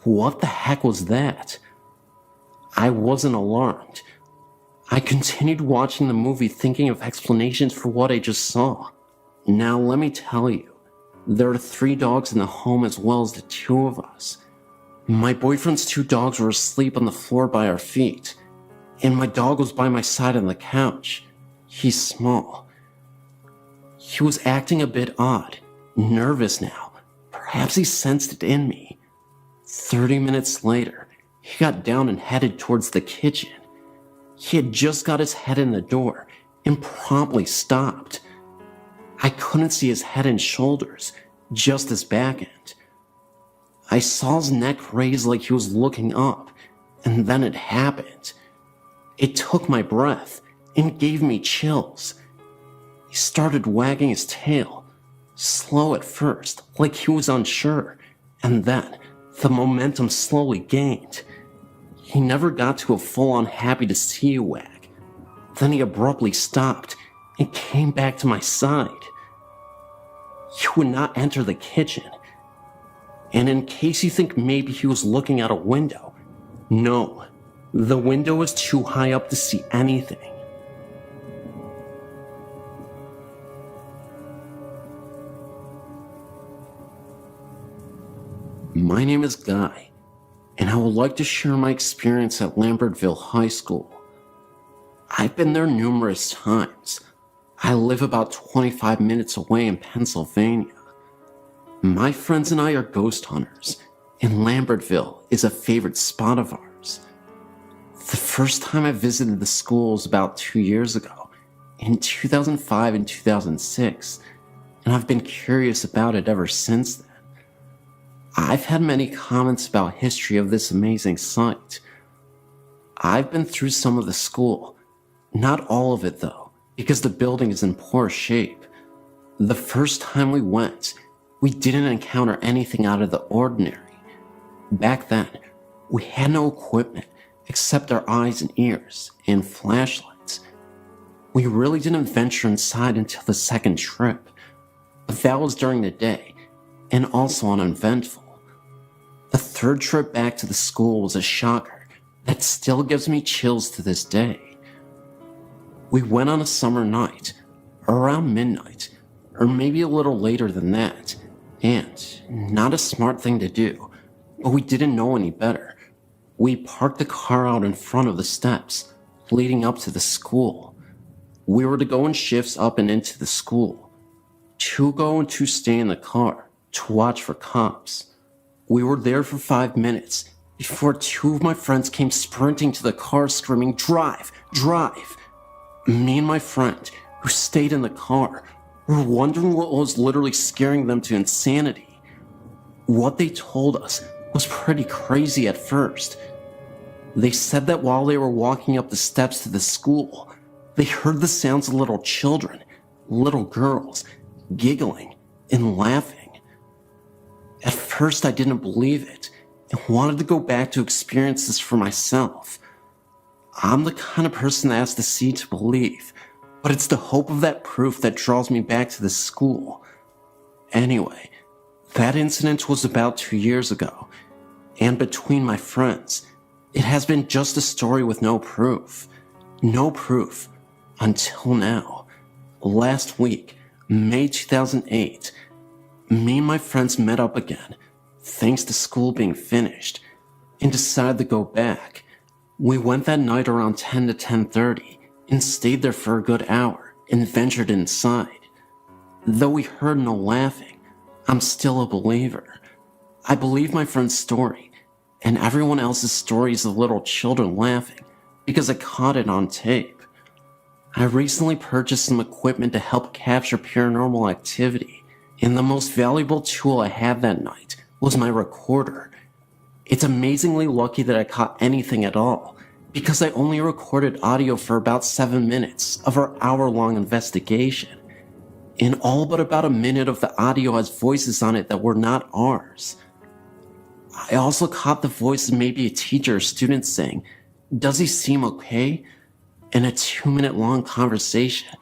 what the heck was that? I wasn't alarmed. I continued watching the movie thinking of explanations for what I just saw. Now let me tell you, there are 3 dogs in the home as well as the 2 of us. My boyfriend's 2 dogs were asleep on the floor by our feet, and my dog was by my side on the couch. He's small. He was acting a bit odd, nervous now. Perhaps he sensed it in me. 30 minutes later, he got down and headed towards the kitchen. He had just got his head in the door and promptly stopped. I couldn't see his head and shoulders, just his back end. I saw his neck raised like he was looking up, and then it happened. It took my breath and gave me chills. He started wagging his tail, slow at first, like he was unsure, and then the momentum slowly gained. He never got to a full-on happy to see you wag. Then he abruptly stopped and came back to my side. He would not enter the kitchen. And in case you think maybe he was looking out a window, no, the window was too high up to see anything. My name is Guy, and I would like to share my experience at Lambertville High School. I've been there numerous times. I live about 25 minutes away in Pennsylvania. My friends and I are ghost hunters, and Lambertville is a favorite spot of ours. The first time I visited the school was about 2 years ago, in 2005 and 2006, and I've been curious about it ever since then. I've had many comments about history of this amazing site. I've been through some of the school, not all of it though, because the building is in poor shape. The first time we went, we didn't encounter anything out of the ordinary. Back then, we had no equipment except our eyes and ears and flashlights. We really didn't venture inside until the second trip, but that was during the day and also uneventful. The third trip back to the school was a shocker that still gives me chills to this day. We went on a summer night, around midnight, or maybe a little later than that, and not a smart thing to do, but we didn't know any better. We parked the car out in front of the steps leading up to the school. We were to go in shifts up and into the school. 2 go and 2 stay in the car to watch for cops. We were there for 5 minutes before 2 of my friends came sprinting to the car screaming, "Drive! Drive!" Me and my friend, who stayed in the car, were wondering what was literally scaring them to insanity. What they told us was pretty crazy at first. They said that while they were walking up the steps to the school, they heard the sounds of little children, little girls, giggling and laughing. At first I didn't believe it and wanted to go back to experience this for myself. I'm the kind of person that has to see to believe, but it's the hope of that proof that draws me back to the school. Anyway, that incident was about 2 years ago, and between my friends, it has been just a story with no proof. No proof until now. Last week, May 2008, me and my friends met up again, thanks to school being finished, and decided to go back. We went that night around 10 to 10:30 and stayed there for a good hour and ventured inside. Though we heard no laughing, I'm still a believer. I believe my friend's story and everyone else's stories of little children laughing because I caught it on tape. I recently purchased some equipment to help capture paranormal activity, and the most valuable tool I had that night was my recorder. It's amazingly lucky that I caught anything at all, because I only recorded audio for about 7 minutes of our hour-long investigation. And all but about a minute of the audio has voices on it that were not ours. I also caught the voice of maybe a teacher or student saying, "Does he seem okay?" in a 2-minute long conversation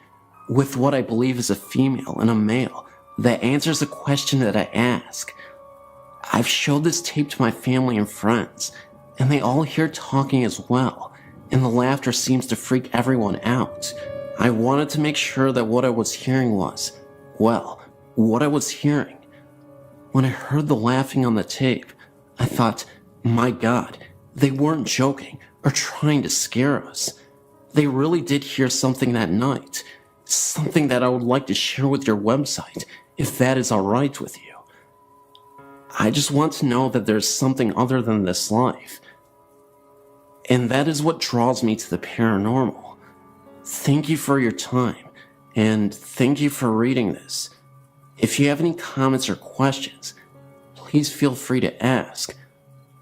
with what I believe is a female and a male that answers a question that I ask. I've showed this tape to my family and friends, and they all hear talking as well, and the laughter seems to freak everyone out. I wanted to make sure that what I was hearing was, well, what I was hearing. When I heard the laughing on the tape, I thought, my God, they weren't joking or trying to scare us. They really did hear something that night, something that I would like to share with your website, if that is alright with you. I just want to know that there's something other than this life. And that is what draws me to the paranormal. Thank you for your time, and thank you for reading this. If you have any comments or questions, please feel free to ask.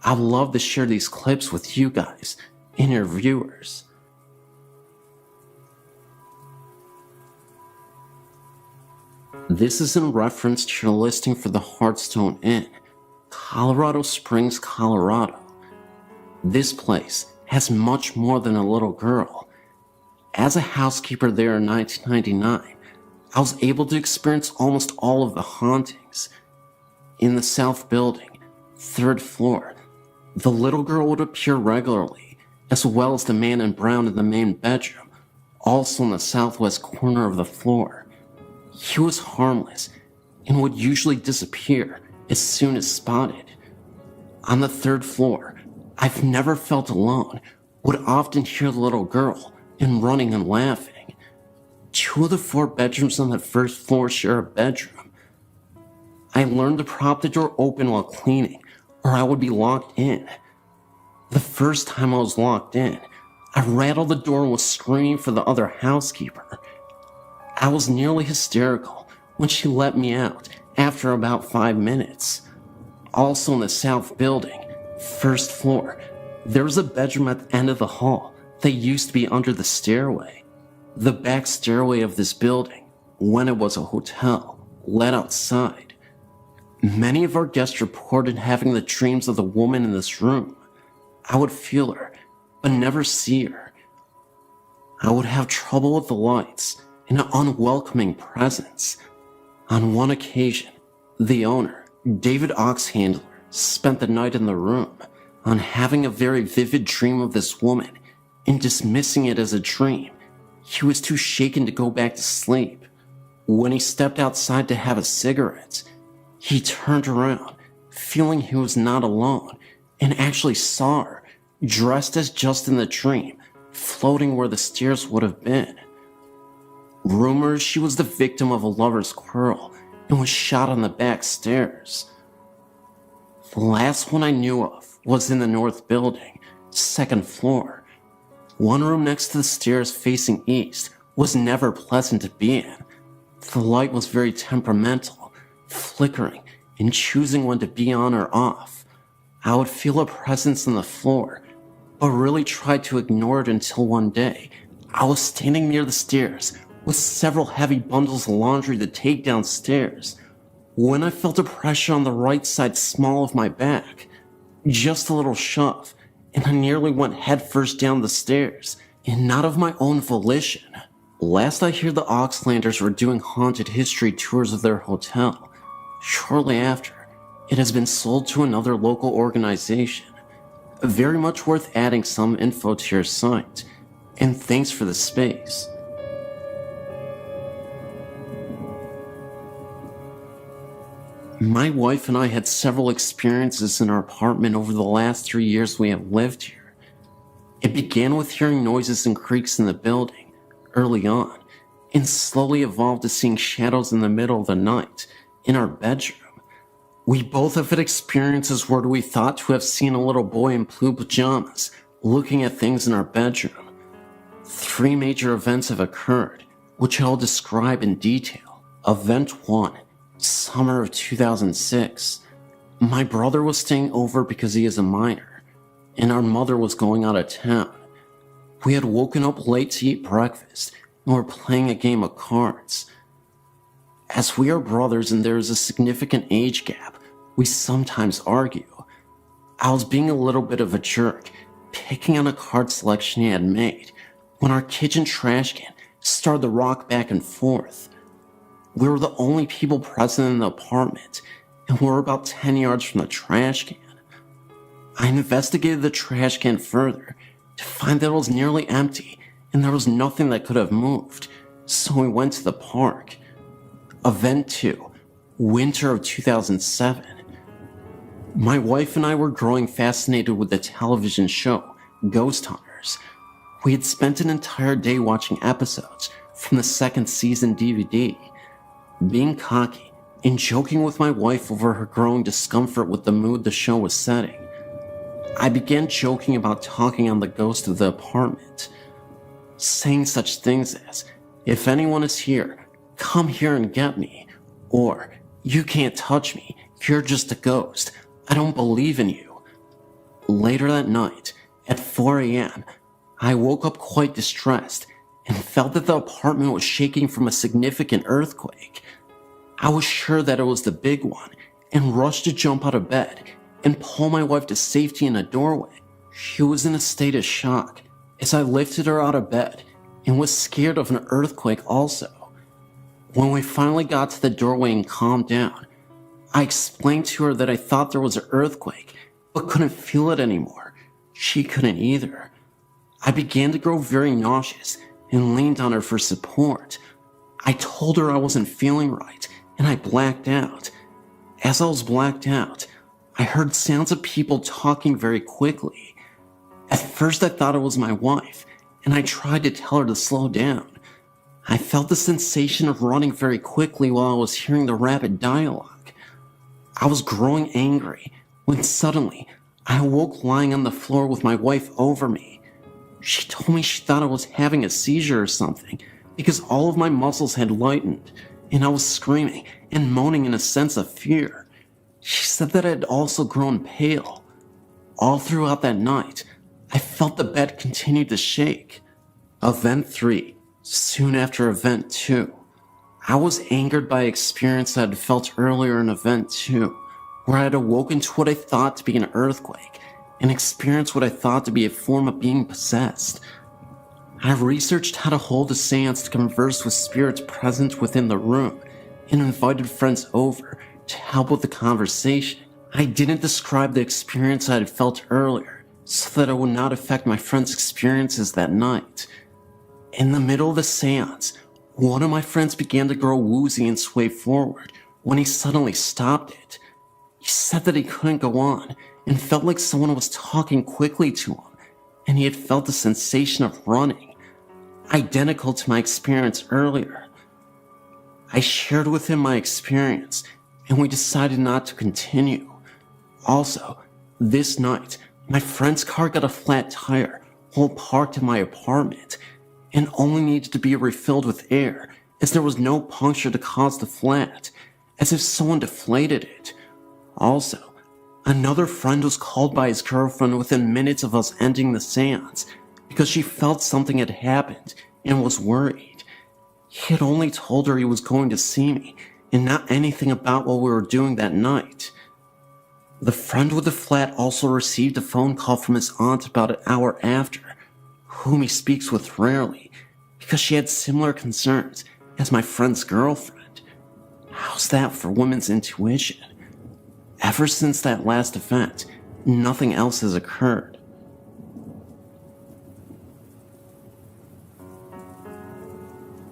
I'd love to share these clips with you guys and your viewers. This is in reference to your listing for the Hearthstone Inn, Colorado Springs, Colorado. This place has much more than a little girl. As a housekeeper there in 1999, I was able to experience almost all of the hauntings. In the south building, 3rd floor, the little girl would appear regularly, as well as the man in brown in the main bedroom, also in the southwest corner of the floor. He was harmless and would usually disappear as soon as spotted. On the 3rd floor, I've never felt alone, would often hear the little girl and running and laughing. 2 of the 4 bedrooms on the first floor share a bedroom. I learned to prop the door open while cleaning, or I would be locked in. The first time I was locked in, I rattled the door and was screaming for the other housekeeper. I was nearly hysterical when she let me out after about 5 minutes. Also in the south building, first floor, there was a bedroom at the end of the hall that used to be under the stairway. The back stairway of this building, when it was a hotel, led outside. Many of our guests reported having the dreams of the woman in this room. I would feel her, but never see her. I would have trouble with the lights and an unwelcoming presence. On one occasion, the owner, David Oxhandler, spent the night in the room on having a very vivid dream of this woman and dismissing it as a dream. He was too shaken to go back to sleep. When he stepped outside to have a cigarette, he turned around, feeling he was not alone, and actually saw her, dressed as just in the dream, floating where the stairs would have been. Rumors she was the victim of a lover's quarrel and was shot on the back stairs. The last one I knew of was in the north building, second floor. One room next to the stairs facing east was never pleasant to be in. The light was very temperamental, flickering and choosing when to be on or off. I would feel a presence on the floor, but really tried to ignore it until one day I was standing near the stairs with several heavy bundles of laundry to take downstairs when I felt a pressure on the right side small of my back. Just a little shove, and I nearly went headfirst down the stairs, and not of my own volition. Last I hear, the Oxlanders were doing haunted history tours of their hotel. Shortly after, it has been sold to another local organization. Very much worth adding some info to your site, and thanks for the space. My wife and I had several experiences in our apartment over the last 3 years we have lived here. It began with hearing noises and creaks in the building early on, and slowly evolved to seeing shadows in the middle of the night in our bedroom. We both have had experiences where we thought to have seen a little boy in blue pajamas looking at things in our bedroom. 3 major events have occurred, which I'll describe in detail. Event 1. Summer of 2006. My brother was staying over because he is a minor, and our mother was going out of town. We had woken up late to eat breakfast and were playing a game of cards. As we are brothers and there is a significant age gap, we sometimes argue. I was being a little bit of a jerk, picking on a card selection he had made, when our kitchen trash can started to rock back and forth. We were the only people present in the apartment, and we were about 10 yards from the trash can. I investigated the trash can further to find that it was nearly empty and there was nothing that could have moved, so we went to the park. Event 2. Winter of 2007. My wife and I were growing fascinated with the television show, Ghost Hunters. We had spent an entire day watching episodes from the 2nd season DVD. Being cocky and joking with my wife over her growing discomfort with the mood the show was setting, I began joking about talking on the ghost of the apartment, saying such things as, "If anyone is here, come here and get me," or "You can't touch me, you're just a ghost, I don't believe in you." Later that night, at 4 a.m., I woke up quite distressed and felt that the apartment was shaking from a significant earthquake. I was sure that it was the big one and rushed to jump out of bed and pull my wife to safety in a doorway. She was in a state of shock as I lifted her out of bed and was scared of an earthquake also. When we finally got to the doorway and calmed down, I explained to her that I thought there was an earthquake but couldn't feel it anymore. She couldn't either. I began to grow very nauseous and leaned on her for support. I told her I wasn't feeling right and I blacked out. As I was blacked out, I heard sounds of people talking very quickly. At first I thought it was my wife, and I tried to tell her to slow down. I felt the sensation of running very quickly while I was hearing the rapid dialogue. I was growing angry when suddenly I awoke lying on the floor with my wife over me. She told me she thought I was having a seizure or something because all of my muscles had lightened and I was screaming and moaning in a sense of fear. She said that I had also grown pale. All throughout that night, I felt the bed continue to shake. Event 3, soon after Event 2. I was angered by an experience I had felt earlier in Event 2, where I had awoken to what I thought to be an earthquake and experienced what I thought to be a form of being possessed. I researched how to hold a seance to converse with spirits present within the room and invited friends over to help with the conversation. I didn't describe the experience I had felt earlier so that it would not affect my friends' experiences that night. In the middle of the seance, one of my friends began to grow woozy and sway forward when he suddenly stopped it. He said that he couldn't go on and felt like someone was talking quickly to him, and he had felt the sensation of running, identical to my experience earlier. I shared with him my experience, and we decided not to continue. Also, this night, my friend's car got a flat tire while parked in my apartment, and only needed to be refilled with air as there was no puncture to cause the flat, as if someone deflated it. Also, another friend was called by his girlfriend within minutes of us ending the seance because she felt something had happened and was worried. He had only told her he was going to see me and not anything about what we were doing that night. The friend with the flat also received a phone call from his aunt about an hour after, whom he speaks with rarely, because she had similar concerns as my friend's girlfriend. How's that for women's intuition? Ever since that last event, nothing else has occurred.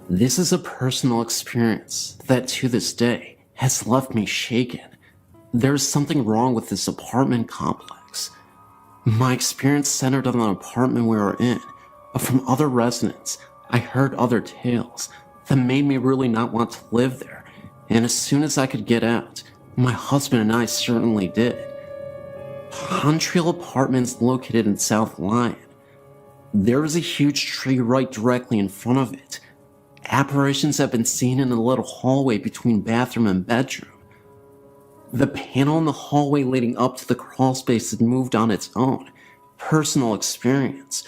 This is a personal experience that to this day has left me shaken. There's something wrong with this apartment complex. My experience centered on the apartment we were in, but from other residents, I heard other tales that made me really not want to live there, and as soon as I could get out, my husband and I certainly did. Huntrill Apartments located in South Lyon. There is a huge tree right directly in front of it. Apparitions have been seen in the little hallway between bathroom and bedroom. The panel in the hallway leading up to the crawl space had moved on its own. Personal experience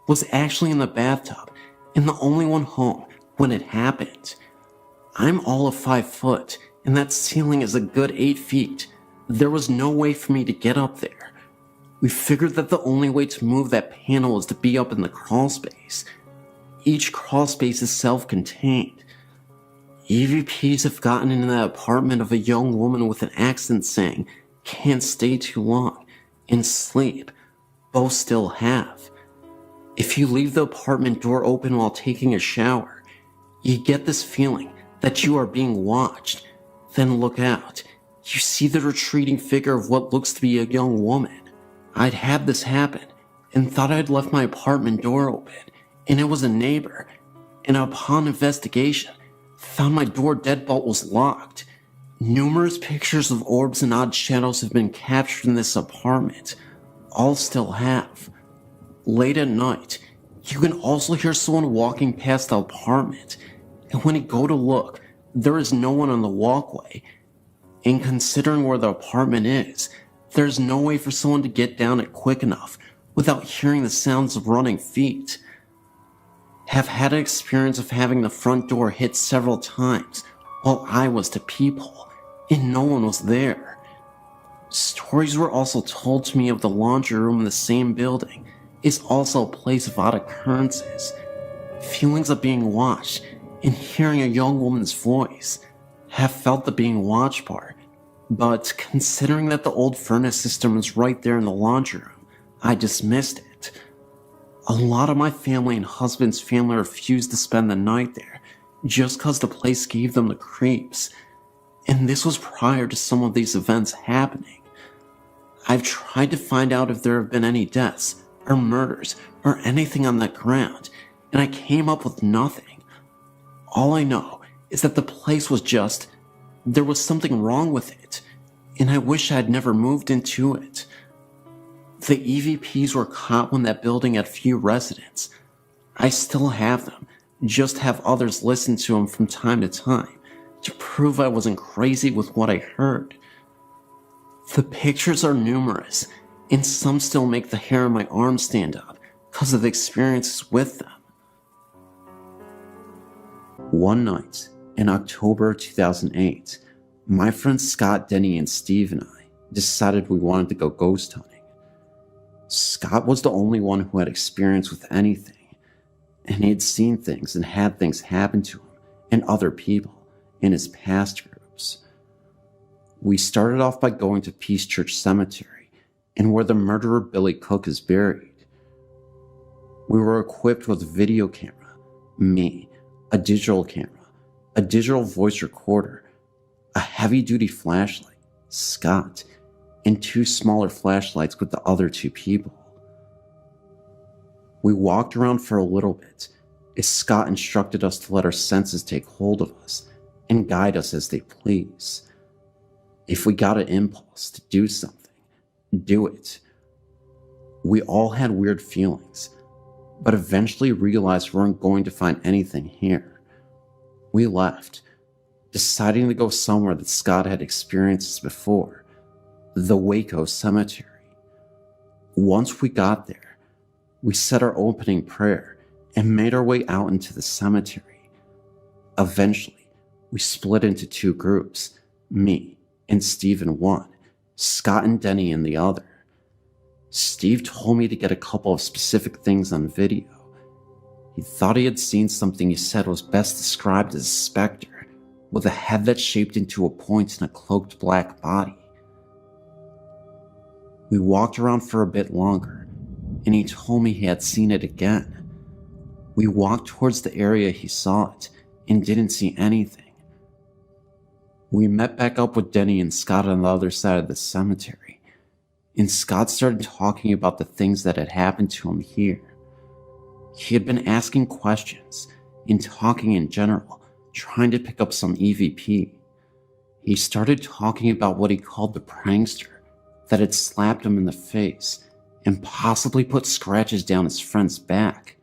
was actually in the bathtub and the only one home when it happened. I'm all of 5 foot and that ceiling is a good 8 feet. There was no way for me to get up there. We figured that the only way to move that panel was to be up in the crawl space. Each crawl space is self-contained. EVPs have gotten into the apartment of a young woman with an accent saying, "Can't stay too long," and sleep. Both still have. If you leave the apartment door open while taking a shower, you get this feeling that you are being watched. Then look out. You see the retreating figure of what looks to be a young woman. I'd had this happen and thought I'd left my apartment door open, and it was a neighbor, and upon investigation, found my door deadbolt was locked. Numerous pictures of orbs and odd shadows have been captured in this apartment. All still have. Late at night, you can also hear someone walking past the apartment, and when you go to look, there is no one on the walkway. And considering where the apartment is, there's no way for someone to get down it quick enough without hearing the sounds of running feet. Have had an experience of having the front door hit several times while I was to peephole, and no one was there. Stories were also told to me of the laundry room in the same building is also a place of odd occurrences. Feelings of being watched and hearing a young woman's voice. Have felt the being watched part, but considering that the old furnace system was right there in the laundry room, I dismissed it. A lot of my family and husband's family refused to spend the night there just cause the place gave them the creeps. And this was prior to some of these events happening. I've tried to find out if there have been any deaths or murders or anything on that ground, and I came up with nothing. All I know is that the place was there was something wrong with it, and I wish I had never moved into it. The EVPs were caught when that building had few residents. I still have them, just have others listen to them from time to time to prove I wasn't crazy with what I heard. The pictures are numerous, and some still make the hair on my arm stand up because of the experiences with them. One night in October 2008, my friends Scott, Denny, and Steve and I decided we wanted to go ghost hunting. Scott was the only one who had experience with anything, and he had seen things and had things happen to him and other people in his past groups. We started off by going to Peace Church Cemetery and where the murderer Billy Cook is buried. We were equipped with a video camera, me, a digital camera, a digital voice recorder, a heavy-duty flashlight, Scott, and 2 smaller flashlights with the other 2 people. We walked around for a little bit as Scott instructed us to let our senses take hold of us and guide us as they please. If we got an impulse to do something, do it. We all had weird feelings, but eventually realized we weren't going to find anything here. We left, deciding to go somewhere that Scott had experienced before, the Waco Cemetery. Once we got there, we said our opening prayer and made our way out into the cemetery. Eventually, we split into 2 groups, me and Steve in one, Scott and Denny in the other. Steve told me to get a couple of specific things on video. He thought he had seen something he said was best described as a specter, with a head that shaped into a point and a cloaked black body. We walked around for a bit longer, and he told me he had seen it again. We walked towards the area he saw it, and didn't see anything. We met back up with Denny and Scott on the other side of the cemetery, and Scott started talking about the things that had happened to him here. He had been asking questions and talking in general, trying to pick up some EVP. He started talking about what he called the prankster that had slapped him in the face and possibly put scratches down his friend's back.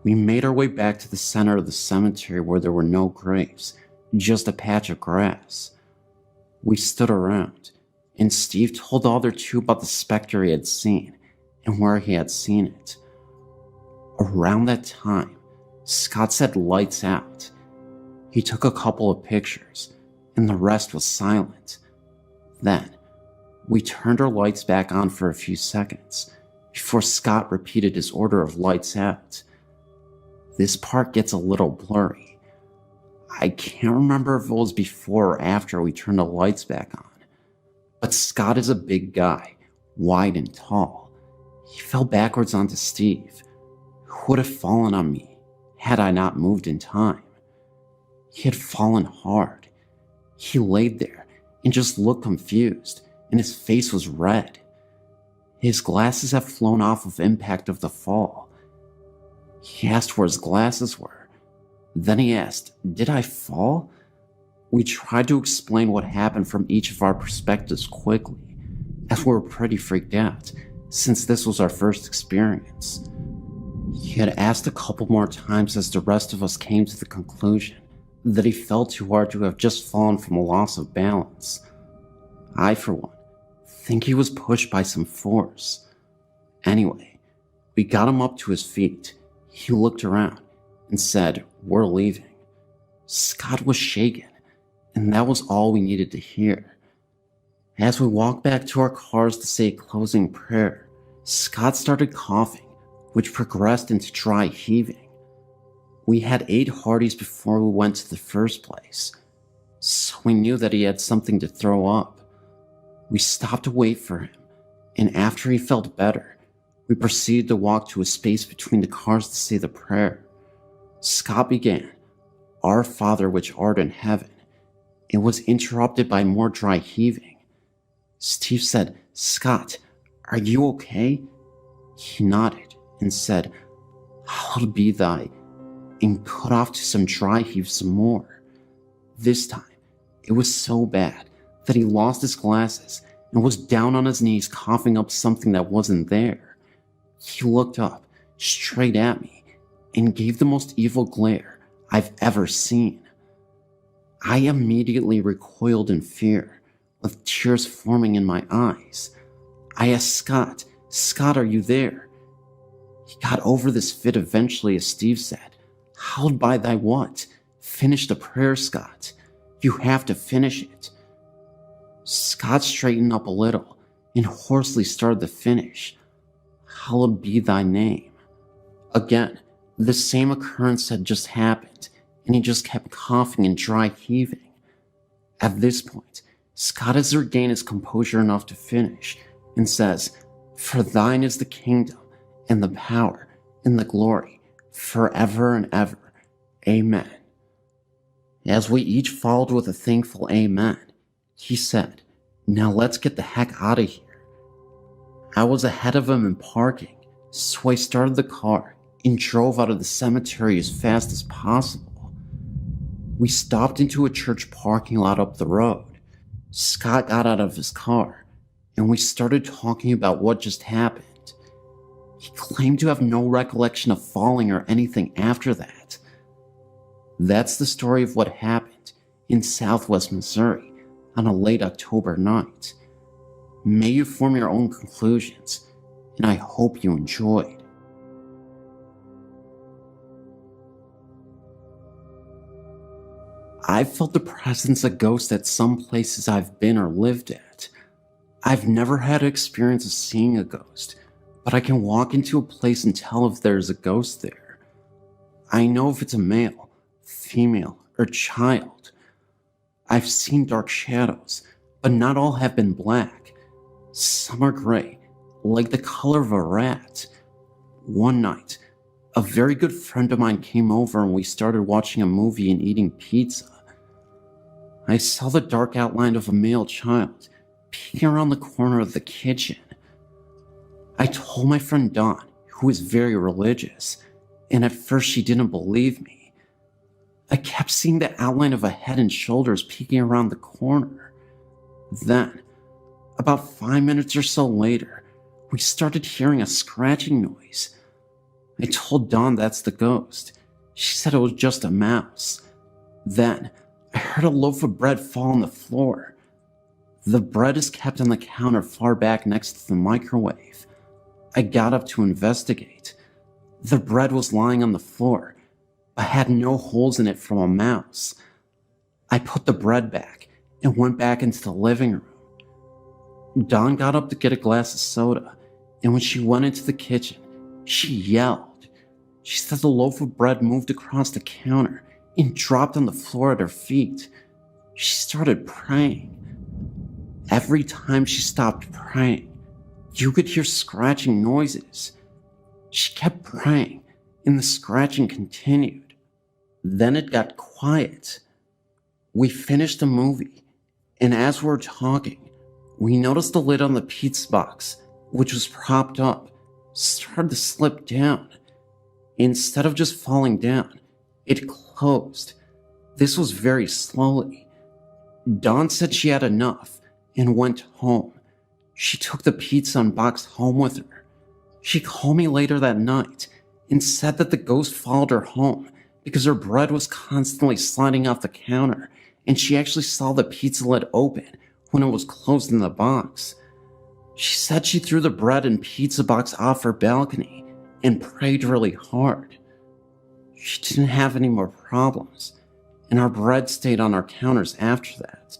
We made our way back to the center of the cemetery where there were no graves, just a patch of grass. We stood around, and Steve told the other 2 about the specter he had seen and where he had seen it. Around that time, Scott said lights out. He took a couple of pictures, and the rest was silent. Then, we turned our lights back on for a few seconds before Scott repeated his order of lights out. This part gets a little blurry. I can't remember if it was before or after we turned the lights back on, but Scott is a big guy, wide and tall. He fell backwards onto Steve, who would have fallen on me had I not moved in time. He had fallen hard. He laid there and just looked confused, and his face was red. His glasses had flown off of impact of the fall. He asked where his glasses were. Then he asked, "Did I fall?" We tried to explain what happened from each of our perspectives quickly, as we were pretty freaked out, since this was our first experience. He had asked a couple more times as the rest of us came to the conclusion that he fell too hard to have just fallen from a loss of balance. I, for one, think he was pushed by some force. Anyway, we got him up to his feet. He looked around and said, "We're leaving." Scott was shaken, and that was all we needed to hear. As we walked back to our cars to say a closing prayer, Scott started coughing, which progressed into dry heaving. We had 8 Hardys before we went to the first place, so we knew that he had something to throw up. We stopped to wait for him, and after he felt better, we proceeded to walk to a space between the cars to say the prayer. Scott began, "Our Father which art in heaven." It was interrupted by more dry heaving. Steve said, "Scott, are you okay?" He nodded and said, "Hallowed be thy..." and cut off to some dry heave some more. This time, it was so bad that he lost his glasses and was down on his knees coughing up something that wasn't there. He looked up, straight at me, and gave the most evil glare I've ever seen. I immediately recoiled in fear, with tears forming in my eyes. I asked Scott, "Scott, are you there?" He got over this fit eventually, as Steve said. "Howled by thy what? Finish the prayer, Scott. You have to finish it." Scott straightened up a little and hoarsely started to finish. "Hallowed be thy name." Again, the same occurrence had just happened, and he just kept coughing and dry heaving. At this point, Scott has regained his composure enough to finish and says, "For thine is the kingdom and the power and the glory forever and ever. Amen." As we each followed with a thankful amen, he said, "Now let's get the heck out of here." I was ahead of him in parking, so I started the car and drove out of the cemetery as fast as possible. We stopped into a church parking lot up the road. Scott got out of his car, and we started talking about what just happened. He claimed to have no recollection of falling or anything after that. That's the story of what happened in Southwest Missouri on a late October night. May you form your own conclusions, and I hope you enjoyed. I've felt the presence of ghosts at some places I've been or lived at. I've never had an experience of seeing a ghost, but I can walk into a place and tell if there's a ghost there. I know if it's a male, female, or child. I've seen dark shadows, but not all have been black. Some are gray, like the color of a rat. One night, a very good friend of mine came over and we started watching a movie and eating pizza. I saw the dark outline of a male child peeking around the corner of the kitchen. I told my friend Dawn, who is very religious, and at first she didn't believe me. I kept seeing the outline of a head and shoulders peeking around the corner. Then, about 5 minutes or so later, we started hearing a scratching noise. I told Dawn that's the ghost. She said it was just a mouse. Then, I heard a loaf of bread fall on the floor. The bread is kept on the counter far back next to the microwave. I got up to investigate. The bread was lying on the floor, but had no holes in it from a mouse. I put the bread back and went back into the living room. Dawn got up to get a glass of soda, and when she went into the kitchen, she yelled. She said the loaf of bread moved across the counter and dropped on the floor at her feet. She started praying. Every time she stopped praying, you could hear scratching noises. She kept praying, and the scratching continued. Then it got quiet. We finished the movie, and as we were talking, we noticed the lid on the pizza box, which was propped up, started to slip down. Instead of just falling down, it closed. This was very slowly. Dawn said she had enough and went home. She took the pizza and box home with her. She called me later that night and said that the ghost followed her home because her bread was constantly sliding off the counter, and she actually saw the pizza lid open when it was closed in the box. She said she threw the bread and pizza box off her balcony and prayed really hard. She didn't have any more problems, and our bread stayed on our counters after that.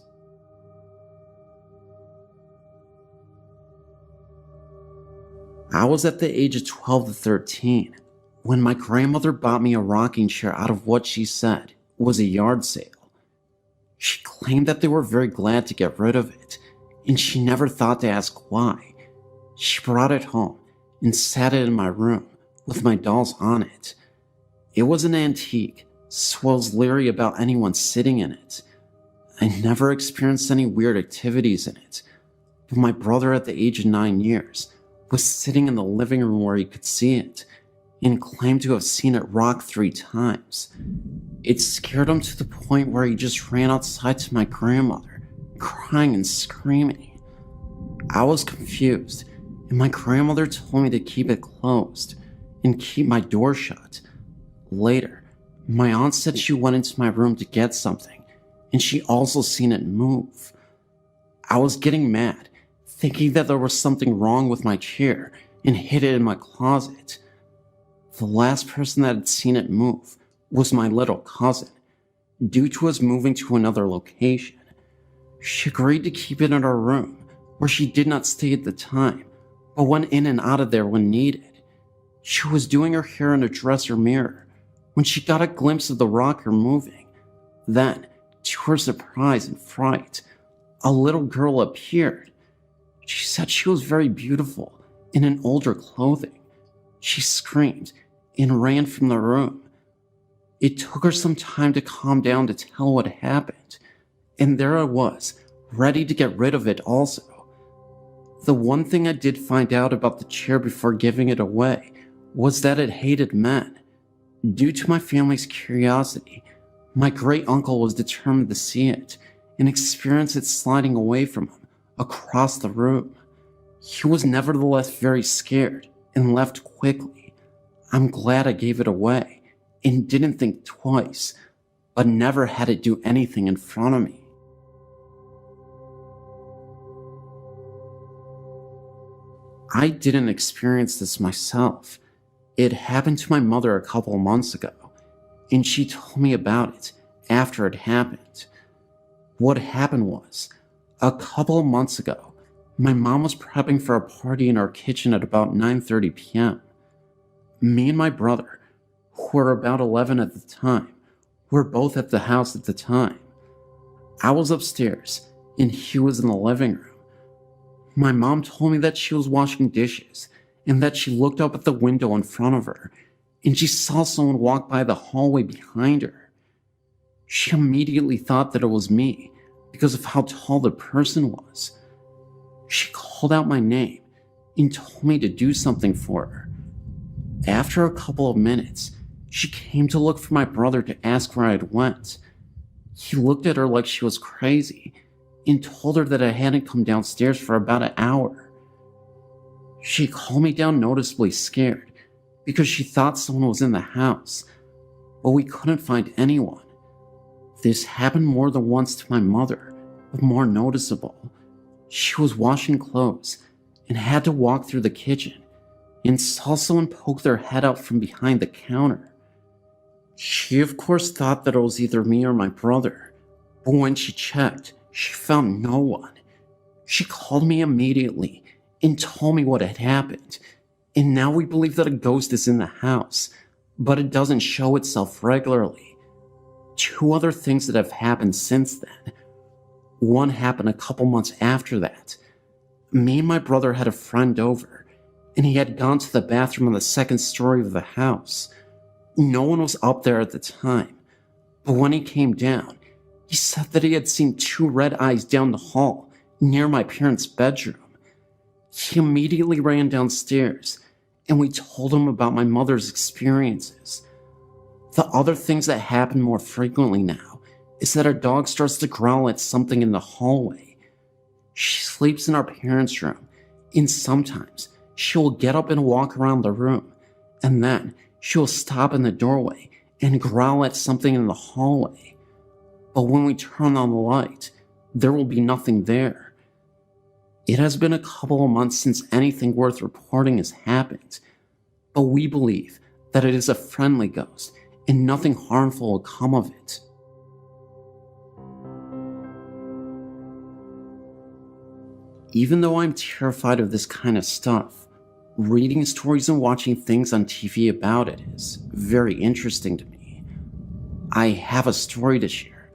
I was at the age of 12 to 13 when my grandmother bought me a rocking chair out of what she said was a yard sale. She claimed that they were very glad to get rid of it, and she never thought to ask why. She brought it home and sat it in my room with my dolls on it. It was an antique, so I was leery about anyone sitting in it. I never experienced any weird activities in it, but my brother at the age of 9 years was sitting in the living room where he could see it, and claimed to have seen it rock 3 times. It scared him to the point where he just ran outside to my grandmother, crying and screaming. I was confused, and my grandmother told me to keep it closed and keep my door shut. Later, my aunt said she went into my room to get something, and she also seen it move. I was getting mad, thinking that there was something wrong with my chair, and hid it in my closet. The last person that had seen it move was my little cousin, due to us moving to another location. She agreed to keep it in her room, where she did not stay at the time, but went in and out of there when needed. She was doing her hair in a dresser mirror when she got a glimpse of the rocker moving. Then, to her surprise and fright, a little girl appeared. She said she was very beautiful in an older clothing. She screamed and ran from the room. It took her some time to calm down to tell what happened, and there I was, ready to get rid of it also. The one thing I did find out about the chair before giving it away was that it hated men. Due to my family's curiosity, my great-uncle was determined to see it and experience it sliding away from him across the room. He was nevertheless very scared and left quickly. I'm glad I gave it away and didn't think twice, but never had it do anything in front of me. I didn't experience this myself. It happened to my mother a couple of months ago, and she told me about it after it happened. What happened was, a couple of months ago, my mom was prepping for a party in our kitchen at about 9:30 p.m. Me and my brother, who were about 11 at the time, were both at the house at the time. I was upstairs, and he was in the living room. My mom told me that she was washing dishes, and that she looked up at the window in front of her, and she saw someone walk by the hallway behind her. She immediately thought that it was me, because of how tall the person was. She called out my name, and told me to do something for her. After a couple of minutes, she came to look for my brother to ask where I had went. He looked at her like she was crazy, and told her that I hadn't come downstairs for about an hour. She calmed me down noticeably scared, because she thought someone was in the house, but we couldn't find anyone. This happened more than once to my mother, but more noticeable. She was washing clothes, and had to walk through the kitchen, and saw someone poke their head out from behind the counter. She of course thought that it was either me or my brother, but when she checked, she found no one. She called me immediately and told me what had happened, and now we believe that a ghost is in the house, but it doesn't show itself regularly. 2 other things that have happened since then. One happened a couple months after that. Me and my brother had a friend over, and he had gone to the bathroom on the 2nd story of the house. No one was up there at the time, but when he came down, he said that he had seen 2 red eyes down the hall near my parents' bedroom. He immediately ran downstairs, and we told him about my mother's experiences. The other things that happen more frequently now is that our dog starts to growl at something in the hallway. She sleeps in our parents' room, and sometimes she will get up and walk around the room, and then she will stop in the doorway and growl at something in the hallway. But when we turn on the light, there will be nothing there. It has been a couple of months since anything worth reporting has happened, but we believe that it is a friendly ghost and nothing harmful will come of it. Even though I'm terrified of this kind of stuff, reading stories and watching things on TV about it is very interesting to me. I have a story to share.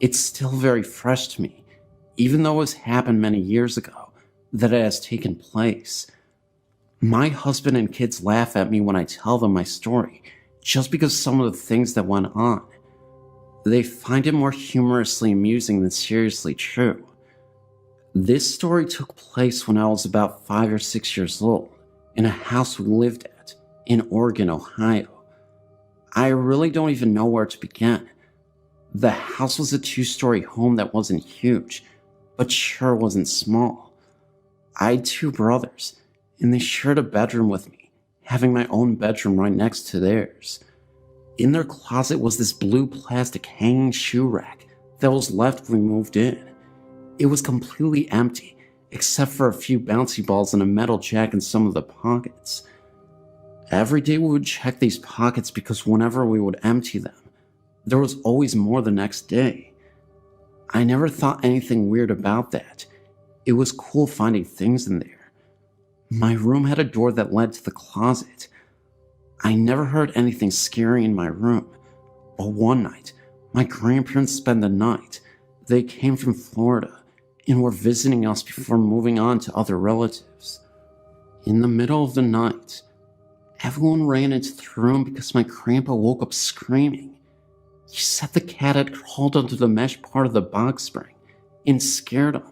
It's still very fresh to me, even though it has happened many years ago that it has taken place. My husband and kids laugh at me when I tell them my story, just because some of the things that went on. They find it more humorously amusing than seriously true. This story took place when I was about 5 or 6 years old, in a house we lived at, in Oregon, Ohio. I really don't even know where to begin. The house was a 2-story home that wasn't huge, but sure wasn't small. I had 2 brothers, and they shared a bedroom with me, having my own bedroom right next to theirs. In their closet was this blue plastic hanging shoe rack that was left when we moved in. It was completely empty, except for a few bouncy balls and a metal jack in some of the pockets. Every day we would check these pockets because whenever we would empty them, there was always more the next day. I never thought anything weird about that. It was cool finding things in there. My room had a door that led to the closet. I never heard anything scary in my room, but one night, my grandparents spent the night. They came from Florida and were visiting us before moving on to other relatives. In the middle of the night, everyone ran into the room because my grandpa woke up screaming. He said the cat had crawled under the mesh part of the box spring and scared him.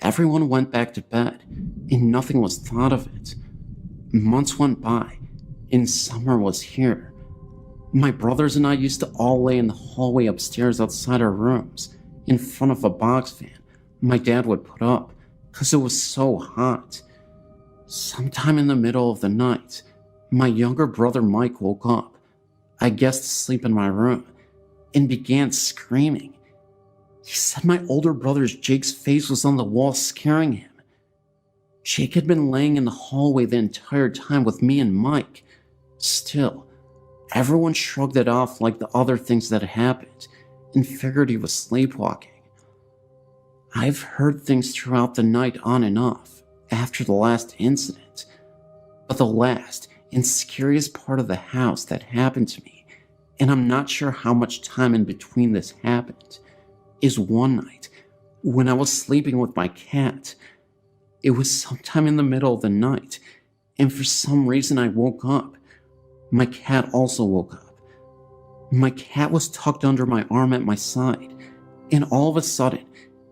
Everyone went back to bed and nothing was thought of it. Months went by and summer was here. My brothers and I used to all lay in the hallway upstairs outside our rooms in front of a box fan my dad would put up because it was so hot. Sometime in the middle of the night, my younger brother Mike woke up, I guess to sleep in my room, and began screaming. He said my older brother's Jake's face was on the wall scaring him. Jake had been laying in the hallway the entire time with me and Mike. Still, everyone shrugged it off like the other things that happened and figured he was sleepwalking. I've heard things throughout the night on and off after the last incident, but the last and scariest part of the house that happened to me, and I'm not sure how much time in between this happened, is one night when I was sleeping with my cat. It was sometime in the middle of the night, and for some reason I woke up. My cat also woke up. My cat was tucked under my arm at my side, and all of a sudden,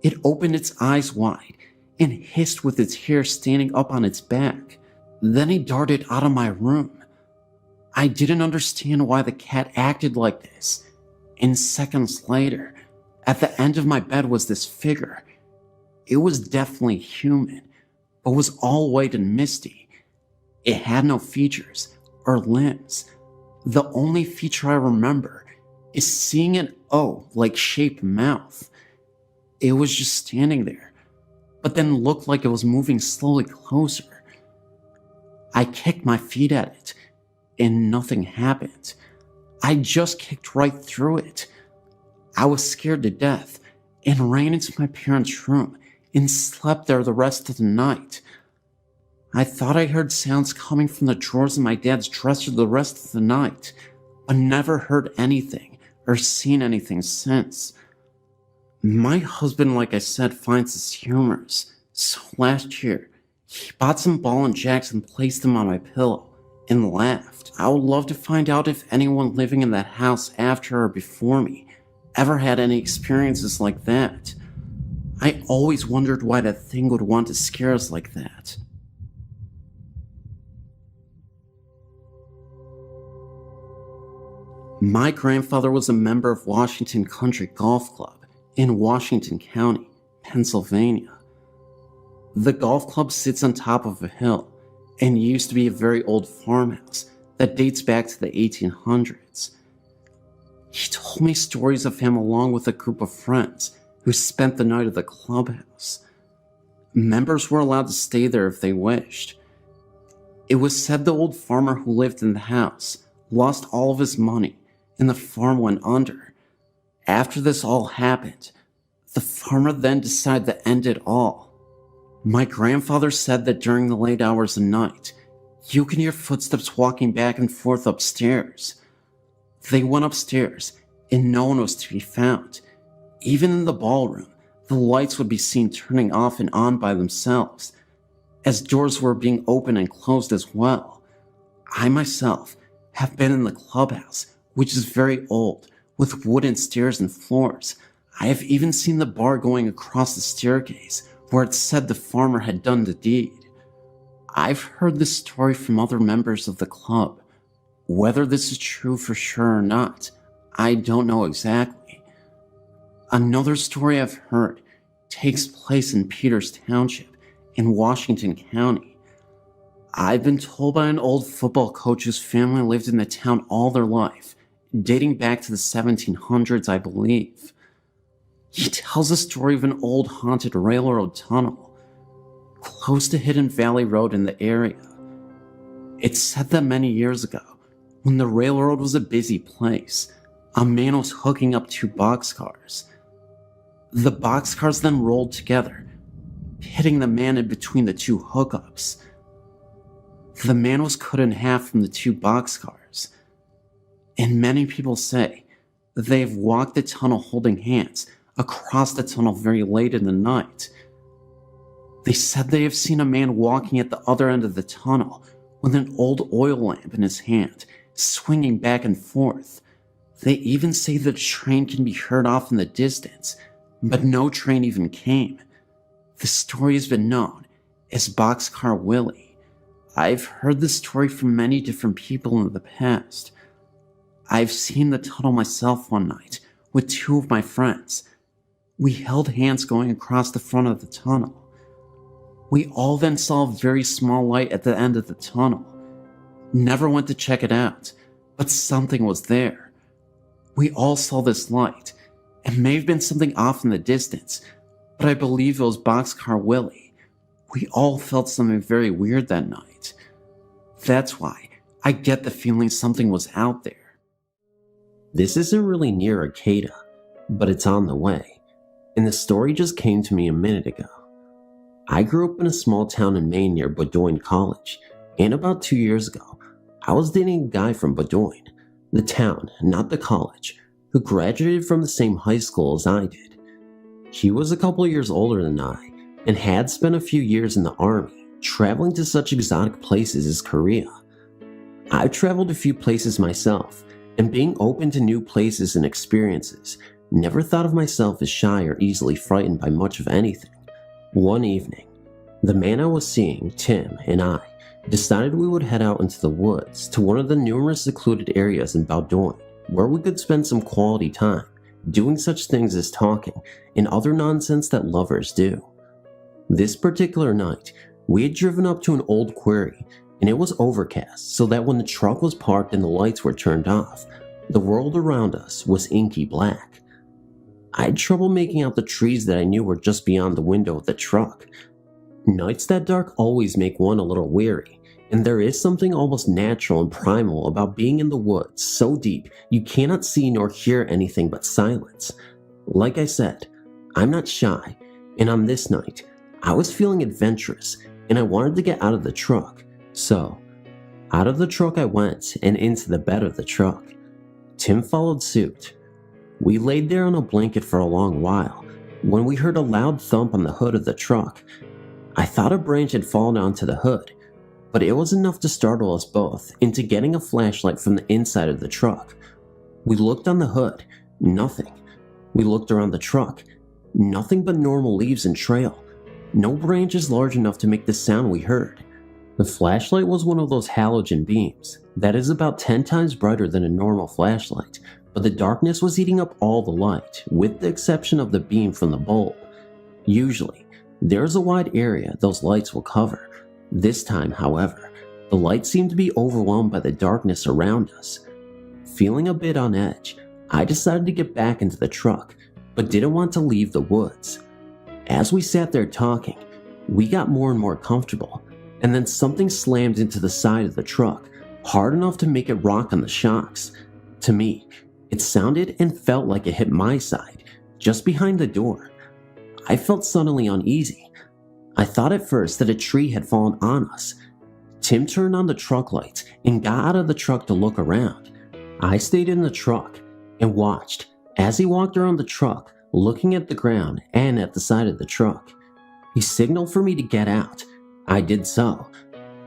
it opened its eyes wide and hissed with its hair standing up on its back. Then it darted out of my room. I didn't understand why the cat acted like this, and seconds later, at the end of my bed was this figure. It was definitely human, but was all white and misty. It had no features or limbs. The only feature I remember is seeing an O-like shaped mouth. It was just standing there, but then looked like it was moving slowly closer. I kicked my feet at it, and nothing happened. I just kicked right through it. I was scared to death and ran into my parents' room and slept there the rest of the night. I thought I heard sounds coming from the drawers in my dad's dresser the rest of the night, but never heard anything or seen anything since. My husband, like I said, finds this humorous, so last year, he bought some ball and jacks and placed them on my pillow and laughed. I would love to find out if anyone living in that house after or before me ever had any experiences like that. I always wondered why that thing would want to scare us like that. My grandfather was a member of Washington Country Golf Club in Washington County, Pennsylvania. The golf club sits on top of a hill and used to be a very old farmhouse that dates back to the 1800s. He told me stories of him along with a group of friends who spent the night at the clubhouse. Members were allowed to stay there if they wished. It was said the old farmer who lived in the house lost all of his money and the farm went under. After this all happened, the farmer then decided to end it all. My grandfather said that during the late hours of night, you can hear footsteps walking back and forth upstairs. They went upstairs, and no one was to be found. Even in the ballroom, the lights would be seen turning off and on by themselves, as doors were being opened and closed as well. I myself have been in the clubhouse, which is very old, with wooden stairs and floors. I have even seen the bar going across the staircase, where it said the farmer had done the deed. I've heard this story from other members of the club. Whether this is true for sure or not, I don't know exactly. Another story I've heard takes place in Peters Township in Washington County. I've been told by an old football coach whose family lived in the town all their life, dating back to the 1700s, I believe. He tells a story of an old haunted railroad tunnel close to Hidden Valley Road in the area. It's said that many years ago, when the railroad was a busy place, a man was hooking up two boxcars. The boxcars then rolled together, hitting the man in between the two hookups. The man was cut in half from the two boxcars, and many people say that they have walked the tunnel holding hands across the tunnel very late in the night. They said they have seen a man walking at the other end of the tunnel with an old oil lamp in his hand, swinging back and forth. They even say that a train can be heard off in the distance, but no train even came. The story has been known as Boxcar Willie. I've heard this story from many different people in the past. I've seen the tunnel myself one night with two of my friends. We held hands going across the front of the tunnel. We all then saw a very small light at the end of the tunnel. Never went to check it out, but something was there. We all saw this light. It may have been something off in the distance, but I believe it was Boxcar Willie. We all felt something very weird that night. That's why I get the feeling something was out there. This isn't really near Arcata, but it's on the way, and the story just came to me a minute ago. I grew up in a small town in Maine near Bowdoin College, and about 2 years ago, I was dating a guy from Bowdoin, the town, not the college, who graduated from the same high school as I did. He was a couple years older than I, and had spent a few years in the army, traveling to such exotic places as Korea. I've traveled a few places myself, and being open to new places and experiences, never thought of myself as shy or easily frightened by much of anything. One evening, the man I was seeing, Tim, and I decided we would head out into the woods to one of the numerous secluded areas in Bowdoin where we could spend some quality time doing such things as talking and other nonsense that lovers do. This particular night, we had driven up to an old quarry and it was overcast so that when the truck was parked and the lights were turned off, the world around us was inky black. I had trouble making out the trees that I knew were just beyond the window of the truck. Nights that dark always make one a little weary, and there is something almost natural and primal about being in the woods so deep you cannot see nor hear anything but silence. Like I said, I'm not shy, and on this night, I was feeling adventurous, and I wanted to get out of the truck. So, out of the truck I went, and into the bed of the truck. Tim followed suit. We laid there on a blanket for a long while, when we heard a loud thump on the hood of the truck. I thought a branch had fallen onto the hood, but it was enough to startle us both into getting a flashlight from the inside of the truck. We looked on the hood, nothing. We looked around the truck, nothing but normal leaves and trail. No branches large enough to make the sound we heard. The flashlight was one of those halogen beams that is about 10 times brighter than a normal flashlight, but the darkness was eating up all the light, with the exception of the beam from the bulb. Usually, there's a wide area those lights will cover. This time, however, the light seemed to be overwhelmed by the darkness around us. Feeling a bit on edge, I decided to get back into the truck, but didn't want to leave the woods. As we sat there talking, we got more and more comfortable, and then something slammed into the side of the truck, hard enough to make it rock on the shocks. To me, it sounded and felt like it hit my side, just behind the door. I felt suddenly uneasy. I thought at first that a tree had fallen on us. Tim turned on the truck lights and got out of the truck to look around. I stayed in the truck and watched as he walked around the truck, looking at the ground and at the side of the truck. He signaled for me to get out. I did so.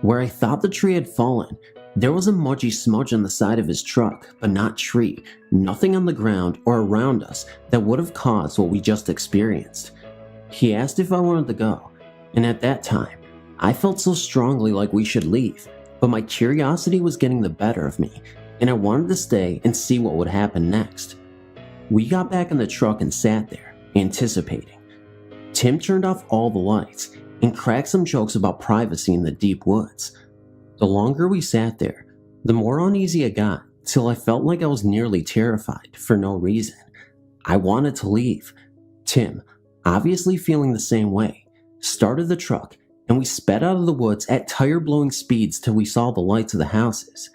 Where I thought the tree had fallen, there was a mudgy smudge on the side of his truck, but not tree, nothing on the ground or around us that would have caused what we just experienced. He asked if I wanted to go, and at that time, I felt so strongly like we should leave, but my curiosity was getting the better of me, and I wanted to stay and see what would happen next. We got back in the truck and sat there, anticipating. Tim turned off all the lights and cracked some jokes about privacy in the deep woods. The longer we sat there, the more uneasy I got, till I felt like I was nearly terrified for no reason. I wanted to leave. Tim, obviously feeling the same way, started the truck, and we sped out of the woods at tire-blowing speeds till we saw the lights of the houses.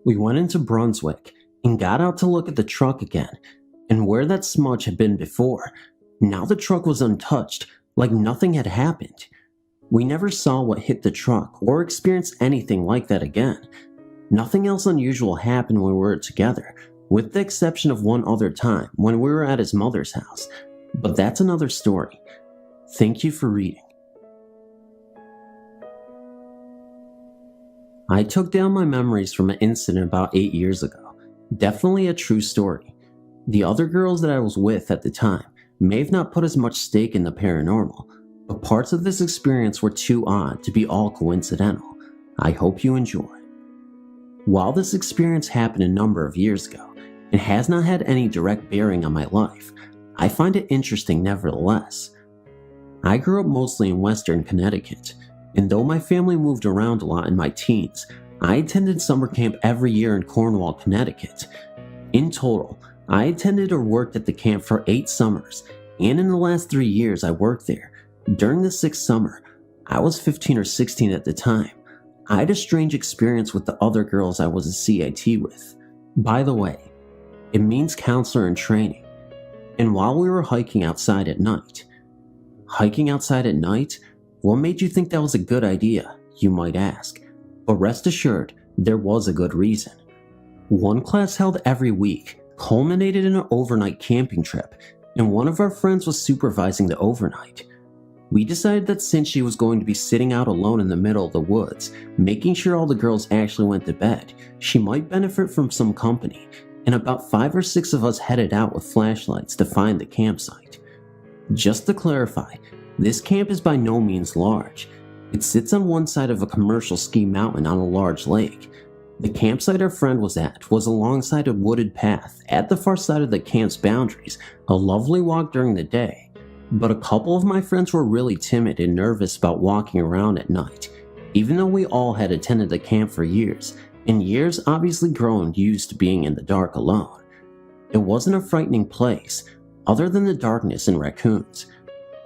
We went into Brunswick and got out to look at the truck again, and where that smudge had been before, now the truck was untouched, like nothing had happened. We never saw what hit the truck or experienced anything like that again. Nothing else unusual happened when we were together, with the exception of one other time when we were at his mother's house, but that's another story. Thank you for reading. I took down my memories from an incident about 8 years ago. Definitely a true story. The other girls that I was with at the time may have not put as much stake in the paranormal, but parts of this experience were too odd to be all coincidental. I hope you enjoy. While this experience happened a number of years ago, and has not had any direct bearing on my life, I find it interesting nevertheless. I grew up mostly in Western Connecticut, and though my family moved around a lot in my teens, I attended summer camp every year in Cornwall, Connecticut. In total, I attended or worked at the camp for 8 summers, and in the last 3 years I worked there. During the 6th summer, I was 15 or 16 at the time. I had a strange experience with the other girls I was a CIT with. By the way, it means counselor in training. And while we were hiking outside at night, what made you think that was a good idea, you might ask? But rest assured, there was a good reason. One class held every week culminated in an overnight camping trip, and one of our friends was supervising the overnight. We decided that since she was going to be sitting out alone in the middle of the woods, making sure all the girls actually went to bed, she might benefit from some company, and about 5 or 6 of us headed out with flashlights to find the campsite. Just to clarify, this camp is by no means large. It sits on one side of a commercial ski mountain on a large lake. The campsite our friend was at was alongside a wooded path at the far side of the camp's boundaries, a lovely walk during the day. But a couple of my friends were really timid and nervous about walking around at night, even though we all had attended the camp for years, and years obviously grown used to being in the dark alone. It wasn't a frightening place, other than the darkness and raccoons.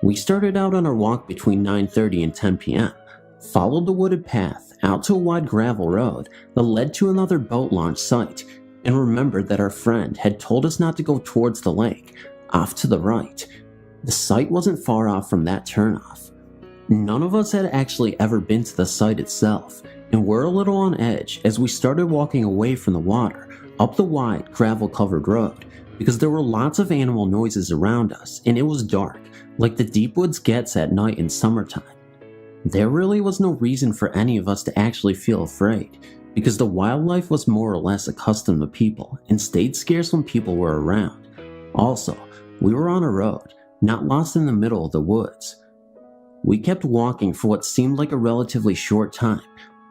We started out on our walk between 9:30 and 10 p.m., followed the wooded path out to a wide gravel road that led to another boat launch site, and remembered that our friend had told us not to go towards the lake, off to the right. The site wasn't far off from that turnoff. None of us had actually ever been to the site itself, and were a little on edge as we started walking away from the water, up the wide, gravel-covered road, because there were lots of animal noises around us, and it was dark, like the deep woods gets at night in summertime. There really was no reason for any of us to actually feel afraid, because the wildlife was more or less accustomed to people, and stayed scarce when people were around. Also, we were on a road, not lost in the middle of the woods. We kept walking for what seemed like a relatively short time,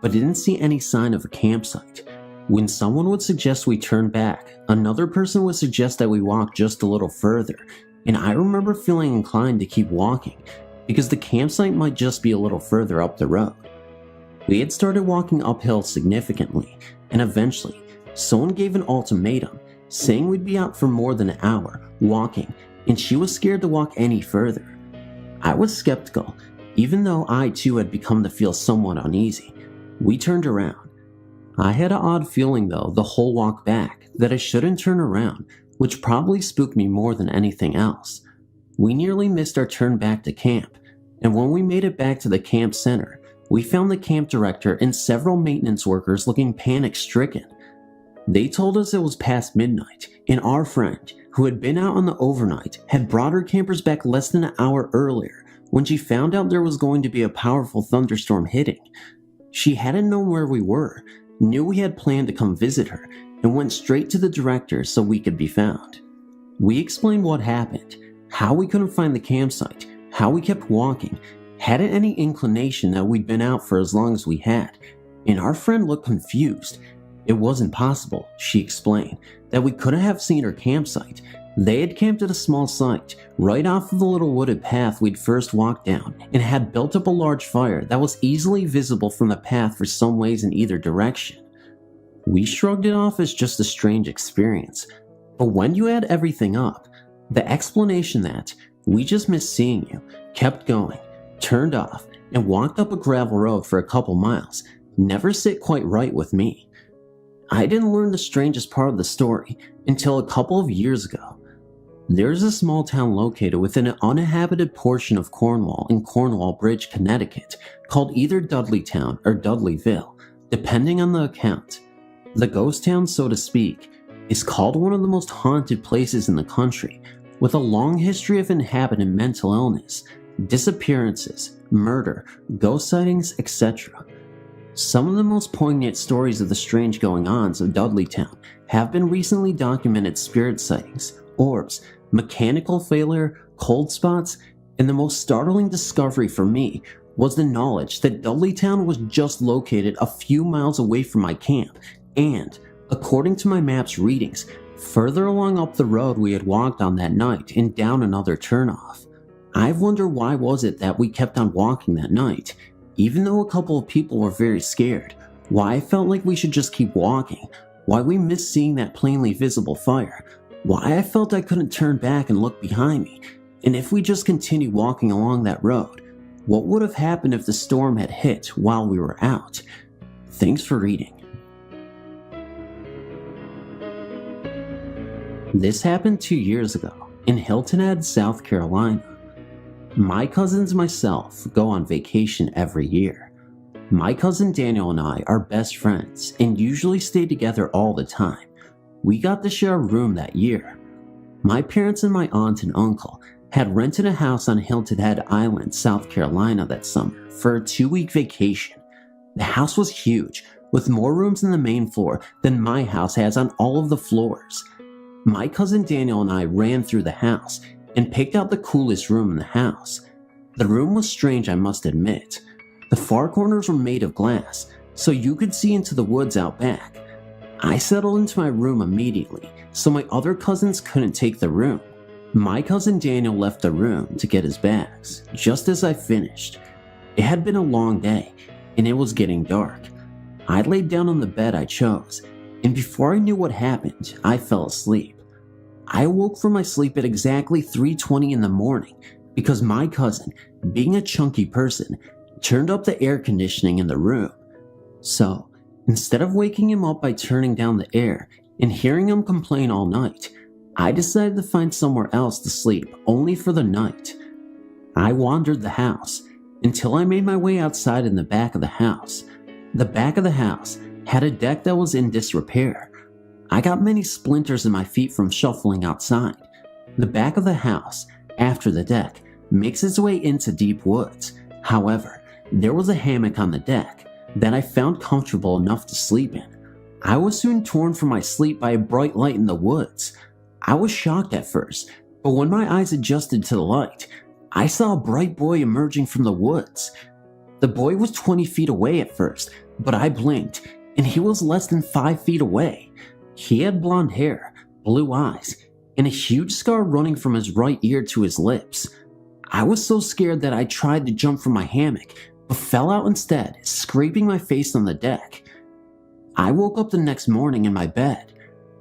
but didn't see any sign of a campsite. When someone would suggest we turn back, another person would suggest that we walk just a little further, and I remember feeling inclined to keep walking, because the campsite might just be a little further up the road. We had started walking uphill significantly, and eventually, someone gave an ultimatum, saying we'd be out for more than an hour, walking, and she was scared to walk any further. I was skeptical, even though I too had begun to feel somewhat uneasy. We turned around. I had an odd feeling though the whole walk back that I shouldn't turn around, which probably spooked me more than anything else. We nearly missed our turn back to camp, and when we made it back to the camp center, we found the camp director and several maintenance workers looking panic-stricken. They told us it was past midnight, and our friend, who had been out on the overnight, had brought her campers back less than an hour earlier when she found out there was going to be a powerful thunderstorm hitting. She hadn't known where we were, knew we had planned to come visit her, and went straight to the director so we could be found. We explained what happened, how we couldn't find the campsite, how we kept walking, Hadn't any inclination that we'd been out for as long as we had, and our friend looked confused. It wasn't possible, she explained, that we couldn't have seen her campsite. They had camped at a small site, right off of the little wooded path we'd first walked down, and had built up a large fire that was easily visible from the path for some ways in either direction. We shrugged it off as just a strange experience, but when you add everything up, the explanation that we just missed seeing you, kept going, turned off, and walked up a gravel road for a couple miles never sit quite right with me. I didn't learn the strangest part of the story until a couple of years ago. There's a small town located within an uninhabited portion of Cornwall in Cornwall Bridge, Connecticut, called either Dudleytown or Dudleyville, depending on the account. The ghost town, so to speak, is called one of the most haunted places in the country, with a long history of inhabitant mental illness, disappearances, murder, ghost sightings, etc. Some of the most poignant stories of the strange goings-ons of Dudleytown have been recently documented spirit sightings, orbs, mechanical failure, cold spots, and the most startling discovery for me was the knowledge that Dudleytown was just located a few miles away from my camp and, according to my map's readings, further along up the road we had walked on that night and down another turnoff. I've wondered why was it that we kept on walking that night, even though a couple of people were very scared, why I felt like we should just keep walking, why we missed seeing that plainly visible fire, why I felt I couldn't turn back and look behind me, and if we just continued walking along that road, what would have happened if the storm had hit while we were out? Thanks for reading. This happened 2 years ago in Hilton Head, South Carolina. My cousins and myself go on vacation every year. My cousin Daniel and I are best friends and usually stay together all the time. We got to share a room that year. My parents and my aunt and uncle had rented a house on Hilton Head Island, South Carolina that summer for a 2-week vacation. The house was huge, with more rooms on the main floor than my house has on all of the floors. My cousin Daniel and I ran through the house and picked out the coolest room in the house. The room was strange, I must admit. The far corners were made of glass, so you could see into the woods out back. I settled into my room immediately, so my other cousins couldn't take the room. My cousin Daniel left the room to get his bags, just as I finished. It had been a long day, and it was getting dark. I laid down on the bed I chose, and before I knew what happened, I fell asleep. I awoke from my sleep at exactly 3:20 in the morning, because my cousin, being a chunky person, turned up the air conditioning in the room. So, instead of waking him up by turning down the air and hearing him complain all night, I decided to find somewhere else to sleep only for the night. I wandered the house until I made my way outside in the back of the house. The back of the house had a deck that was in disrepair. I got many splinters in my feet from shuffling outside. The back of the house, after the deck, makes its way into deep woods. However, there was a hammock on the deck that I found comfortable enough to sleep in. I was soon torn from my sleep by a bright light in the woods. I was shocked at first, but when my eyes adjusted to the light, I saw a bright boy emerging from the woods. The boy was 20 feet away at first, but I blinked, and he was less than 5 feet away. He had blonde hair, blue eyes, and a huge scar running from his right ear to his lips. I was so scared that I tried to jump from my hammock, but fell out instead, scraping my face on the deck. I woke up the next morning in my bed.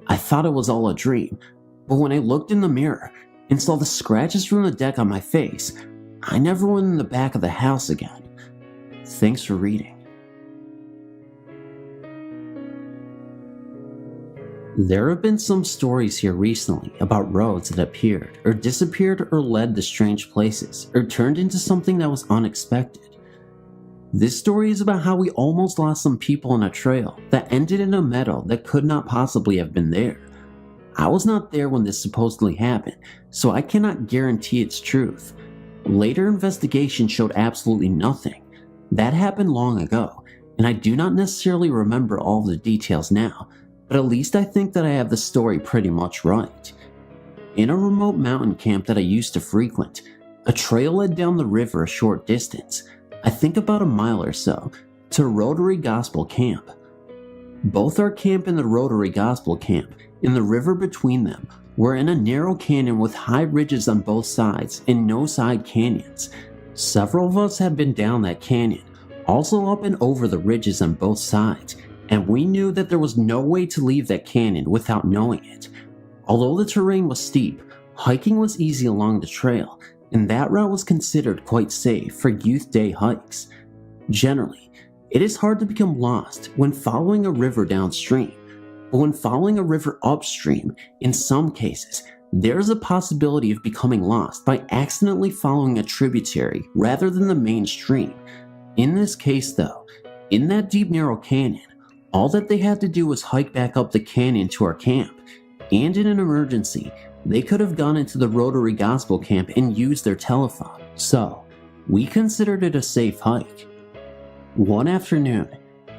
I thought it was all a dream, but when I looked in the mirror and saw the scratches from the deck on my face, I never went in the back of the house again. Thanks for reading. There have been some stories here recently about roads that appeared or disappeared or led to strange places or turned into something that was unexpected. This story is about how we almost lost some people on a trail that ended in a meadow that could not possibly have been there. I was not there when this supposedly happened, so I cannot guarantee its truth. Later investigation showed absolutely nothing. That happened long ago, and I do not necessarily remember all the details now, but at least I think that I have the story pretty much right. In a remote mountain camp that I used to frequent, A trail led down the river a short distance, I think about a mile or so, to Rotary Gospel Camp. Both our camp and the Rotary Gospel Camp, and the river between them, were in a narrow canyon with high ridges on both sides and no side canyons. Several of us had been down that canyon, also up and over the ridges on both sides, and we knew that there was no way to leave that canyon without knowing it. Although the terrain was steep, hiking was easy along the trail, and that route was considered quite safe for youth day hikes. Generally, it is hard to become lost when following a river downstream, but when following a river upstream, in some cases, there is a possibility of becoming lost by accidentally following a tributary rather than the main stream. In this case though, in that deep narrow canyon, all that they had to do was hike back up the canyon to our camp, and in an emergency, they could have gone into the Rotary Gospel Camp and used their telephone, so we considered it a safe hike. One afternoon,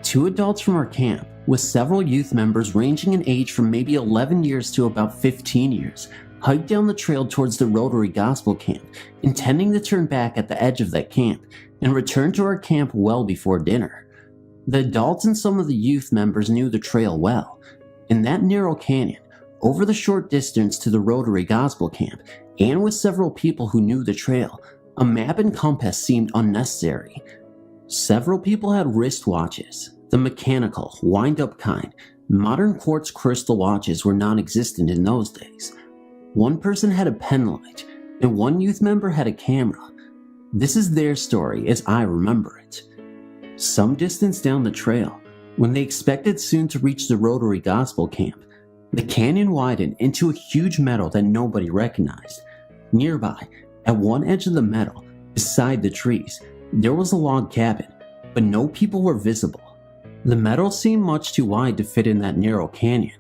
2 adults from our camp, with several youth members ranging in age from maybe 11 years to about 15 years, hiked down the trail towards the Rotary Gospel Camp, intending to turn back at the edge of that camp and return to our camp well before dinner. The adults and some of the youth members knew the trail well. In that narrow canyon, over the short distance to the Rotary Gospel Camp, and with several people who knew the trail, a map and compass seemed unnecessary. Several people had wristwatches, the mechanical, wind-up kind. Modern quartz crystal watches were non-existent in those days. One person had a pen light, and one youth member had a camera. This is their story as I remember it. Some distance down the trail, when they expected soon to reach the Rotary Gospel Camp, the canyon widened into a huge meadow that nobody recognized. Nearby, at one edge of the meadow, beside the trees, there was a log cabin, but no people were visible. The meadow seemed much too wide to fit in that narrow canyon.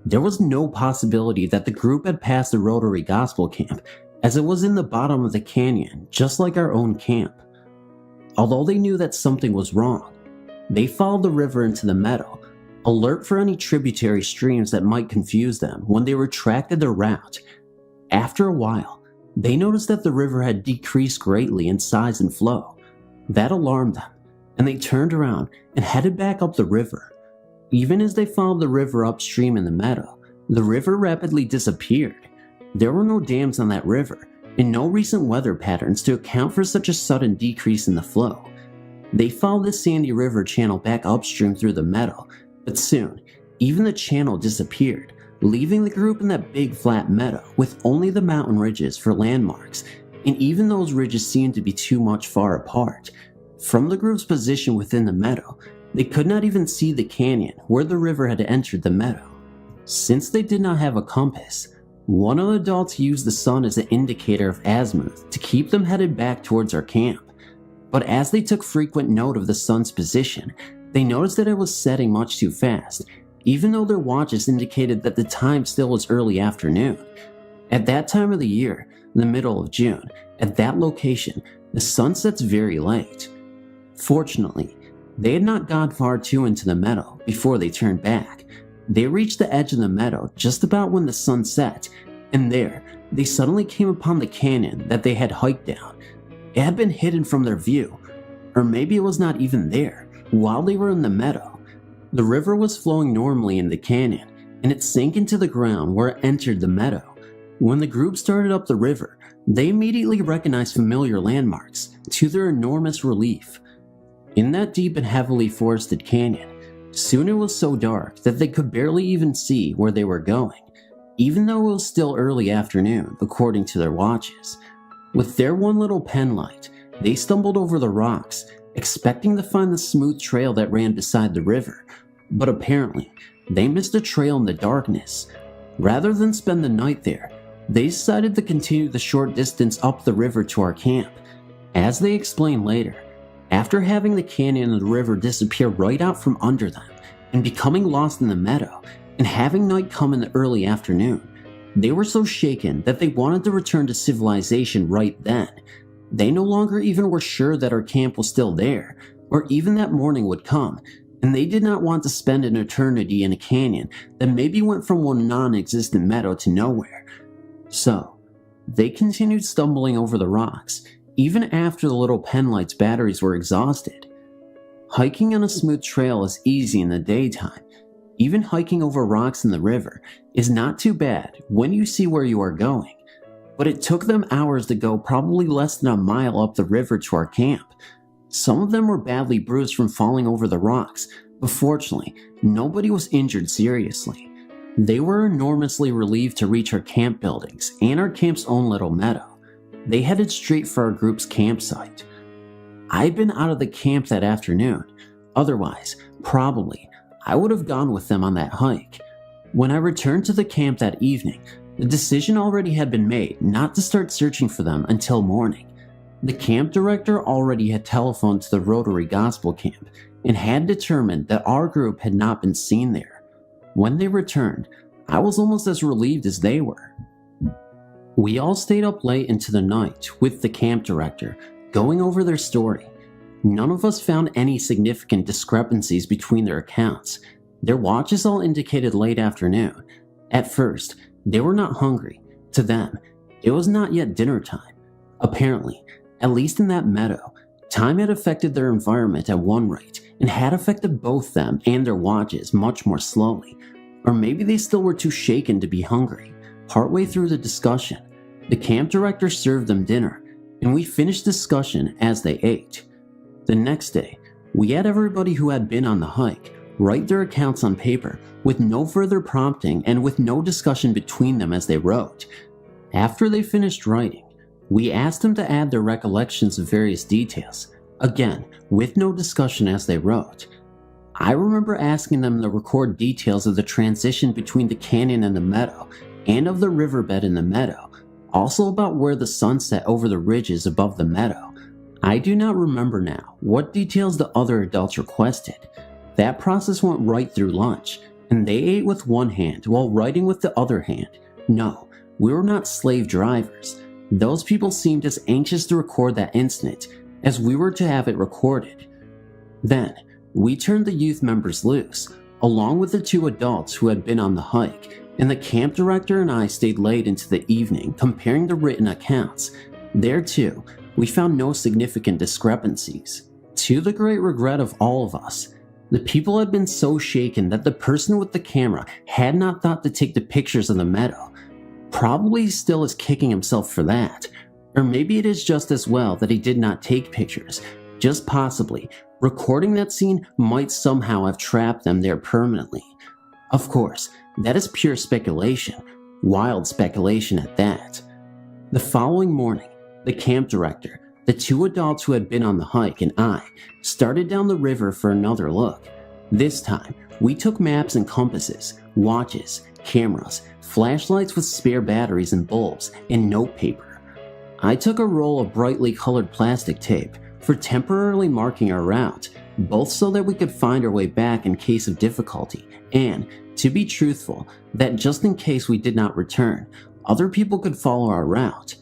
There was no possibility that the group had passed the Rotary Gospel Camp, as it was in the bottom of the canyon, just like our own camp. Although they knew that something was wrong, they followed the river into the meadow, alert for any tributary streams that might confuse them when they retracted their route. After a while, they noticed that the river had decreased greatly in size and flow. That alarmed them, and they turned around and headed back up the river. Even as they followed the river upstream in the meadow, the river rapidly disappeared. There were no dams on that river, and no recent weather patterns to account for such a sudden decrease in the flow. They followed the sandy river channel back upstream through the meadow, but soon, even the channel disappeared, leaving the group in that big flat meadow with only the mountain ridges for landmarks, and even those ridges seemed to be too much far apart. From the group's position within the meadow, they could not even see the canyon where the river had entered the meadow. Since they did not have a compass, one of the adults used the sun as an indicator of azimuth to keep them headed back towards our camp. But as they took frequent note of the sun's position, they noticed that it was setting much too fast, even though their watches indicated that the time still was early afternoon. At that time of the year, the middle of June, at that location, the sun sets very late. Fortunately, they had not gone far too into the meadow before they turned back. They reached the edge of the meadow just about when the sun set, and there, they suddenly came upon the canyon that they had hiked down. It had been hidden from their view, or maybe it was not even there, while they were in the meadow. The river was flowing normally in the canyon, and it sank into the ground where it entered the meadow. When the group started up the river, they immediately recognized familiar landmarks, to their enormous relief. In that deep and heavily forested canyon, soon it was so dark that they could barely even see where they were going, even though it was still early afternoon according to their watches. With their one little pen light, they stumbled over the rocks, expecting to find the smooth trail that ran beside the river, but apparently, they missed a trail in the darkness. Rather than spend the night there, they decided to continue the short distance up the river to our camp. As they explained later, after having the canyon and the river disappear right out from under them, and becoming lost in the meadow, and having night come in the early afternoon, they were so shaken that they wanted to return to civilization right then. They no longer even were sure that our camp was still there, or even that morning would come, and they did not want to spend an eternity in a canyon that maybe went from one non-existent meadow to nowhere. So, they continued stumbling over the rocks, even after the little penlight's batteries were exhausted. Hiking on a smooth trail is easy in the daytime. Even hiking over rocks in the river is not too bad when you see where you are going. But it took them hours to go probably less than a mile up the river to our camp. Some of them were badly bruised from falling over the rocks, but fortunately, nobody was injured seriously. They were enormously relieved to reach our camp buildings and our camp's own little meadow. They headed straight for our group's campsite. I'd been out of the camp that afternoon. Otherwise, probably, I would have gone with them on that hike. When I returned to the camp that evening, the decision already had been made not to start searching for them until morning. The camp director already had telephoned to the Rotary Gospel Camp and had determined that our group had not been seen there. When they returned, I was almost as relieved as they were. We all stayed up late into the night with the camp director, going over their story. None of us found any significant discrepancies between their accounts. Their watches all indicated late afternoon. At first, they were not hungry. To them, it was not yet dinner time. Apparently, at least in that meadow, time had affected their environment at one rate and had affected both them and their watches much more slowly. Or maybe they still were too shaken to be hungry. Partway through the discussion, the camp director served them dinner, and we finished discussion as they ate. The next day, we had everybody who had been on the hike write their accounts on paper with no further prompting and with no discussion between them as they wrote. After they finished writing, we asked them to add their recollections of various details, again with no discussion as they wrote. I remember asking them to record details of the transition between the canyon and the meadow, and of the riverbed in the meadow, also about where the sun set over the ridges above the meadow. I do not remember now what details the other adults requested. That process went right through lunch, and they ate with one hand while writing with the other hand. No, we were not slave drivers. Those people seemed as anxious to record that incident as we were to have it recorded. Then, we turned the youth members loose, along with the two adults who had been on the hike, and the camp director and I stayed late into the evening comparing the written accounts. There too, we found no significant discrepancies. To the great regret of all of us, the people had been so shaken that the person with the camera had not thought to take the pictures of the meadow. Probably still is kicking himself for that. Or maybe it is just as well that he did not take pictures. Just possibly, recording that scene might somehow have trapped them there permanently. Of course, that is pure speculation. Wild speculation at that. The following morning, the camp director, the two adults who had been on the hike, and I started down the river for another look. This time, we took maps and compasses, watches, cameras, flashlights with spare batteries and bulbs, and notepaper. I took a roll of brightly colored plastic tape for temporarily marking our route, both so that we could find our way back in case of difficulty, and, to be truthful, that just in case we did not return, other people could follow our route.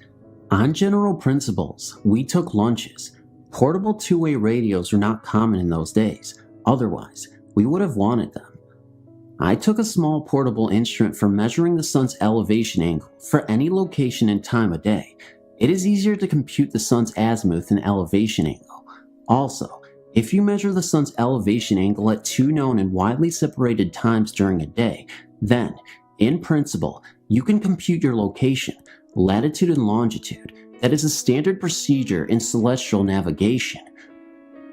On general principles, we took lunches. Portable two-way radios were not common in those days, otherwise, we would have wanted them. I took a small portable instrument for measuring the sun's elevation angle for any location and time of day. It is easier to compute the sun's azimuth and elevation angle. Also, if you measure the sun's elevation angle at two known and widely separated times during a day, then, in principle, you can compute your location, latitude and longitude. That is a standard procedure in celestial navigation.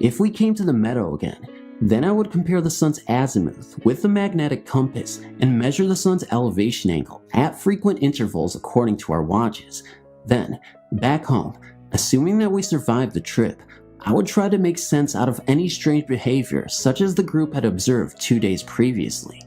If we came to the meadow again, then I would compare the sun's azimuth with the magnetic compass and measure the sun's elevation angle at frequent intervals according to our watches. Then, back home, assuming that we survived the trip, I would try to make sense out of any strange behavior such as the group had observed 2 days previously.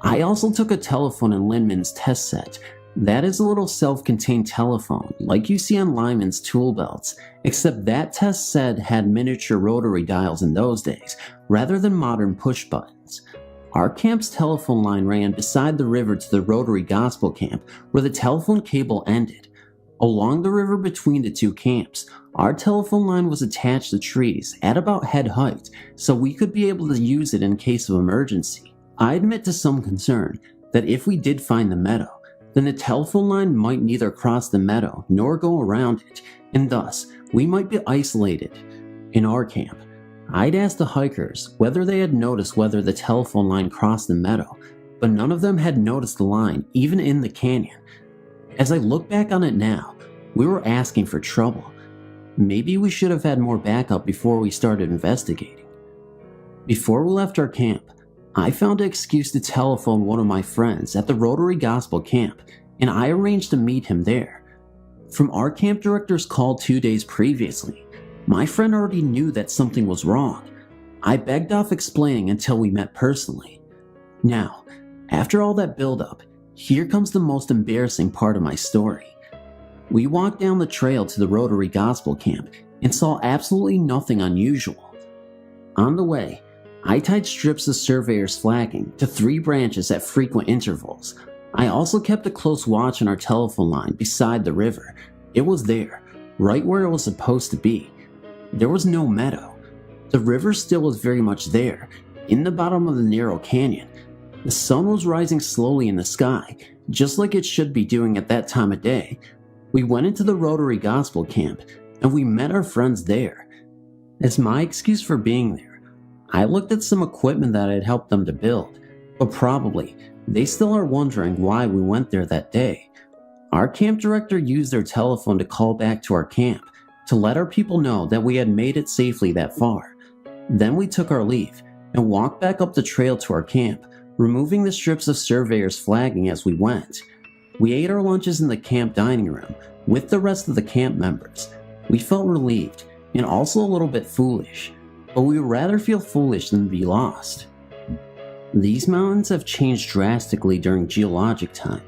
I also took a telephone in Linman's test set. That is a little self-contained telephone like you see on Lyman's tool belts, except that test set had miniature rotary dials in those days, rather than modern push buttons. Our camp's telephone line ran beside the river to the Rotary Gospel Camp, where the telephone cable ended. Along the river between the two camps, our telephone line was attached to trees at about head height, so we could be able to use it in case of emergency. I admit to some concern that if we did find the meadow, then the telephone line might neither cross the meadow nor go around it, and thus we might be isolated. In our camp, I'd asked the hikers whether they had noticed whether the telephone line crossed the meadow, but none of them had noticed the line even in the canyon. As I look back on it now, we were asking for trouble. Maybe we should have had more backup before we started investigating. Before we left our camp, I found an excuse to telephone one of my friends at the Rotary Gospel Camp, and I arranged to meet him there. From our camp director's call 2 days previously, my friend already knew that something was wrong. I begged off explaining until we met personally. Now, after all that buildup, here comes the most embarrassing part of my story. We walked down the trail to the Rotary Gospel Camp and saw absolutely nothing unusual. On the way, I tied strips of surveyor's flagging to 3 branches at frequent intervals. I also kept a close watch on our telephone line beside the river. It was there, right where it was supposed to be. There was no meadow. The river still was very much there, in the bottom of the narrow canyon. The sun was rising slowly in the sky, just like it should be doing at that time of day. We went into the Rotary Gospel Camp, and we met our friends there. As my excuse for being there, I looked at some equipment that I had helped them to build, but probably they still are wondering why we went there that day. Our camp director used their telephone to call back to our camp to let our people know that we had made it safely that far. Then we took our leave and walked back up the trail to our camp, removing the strips of surveyor's flagging as we went. We ate our lunches in the camp dining room with the rest of the camp members. We felt relieved and also a little bit foolish, but we would rather feel foolish than be lost. These mountains have changed drastically during geologic time.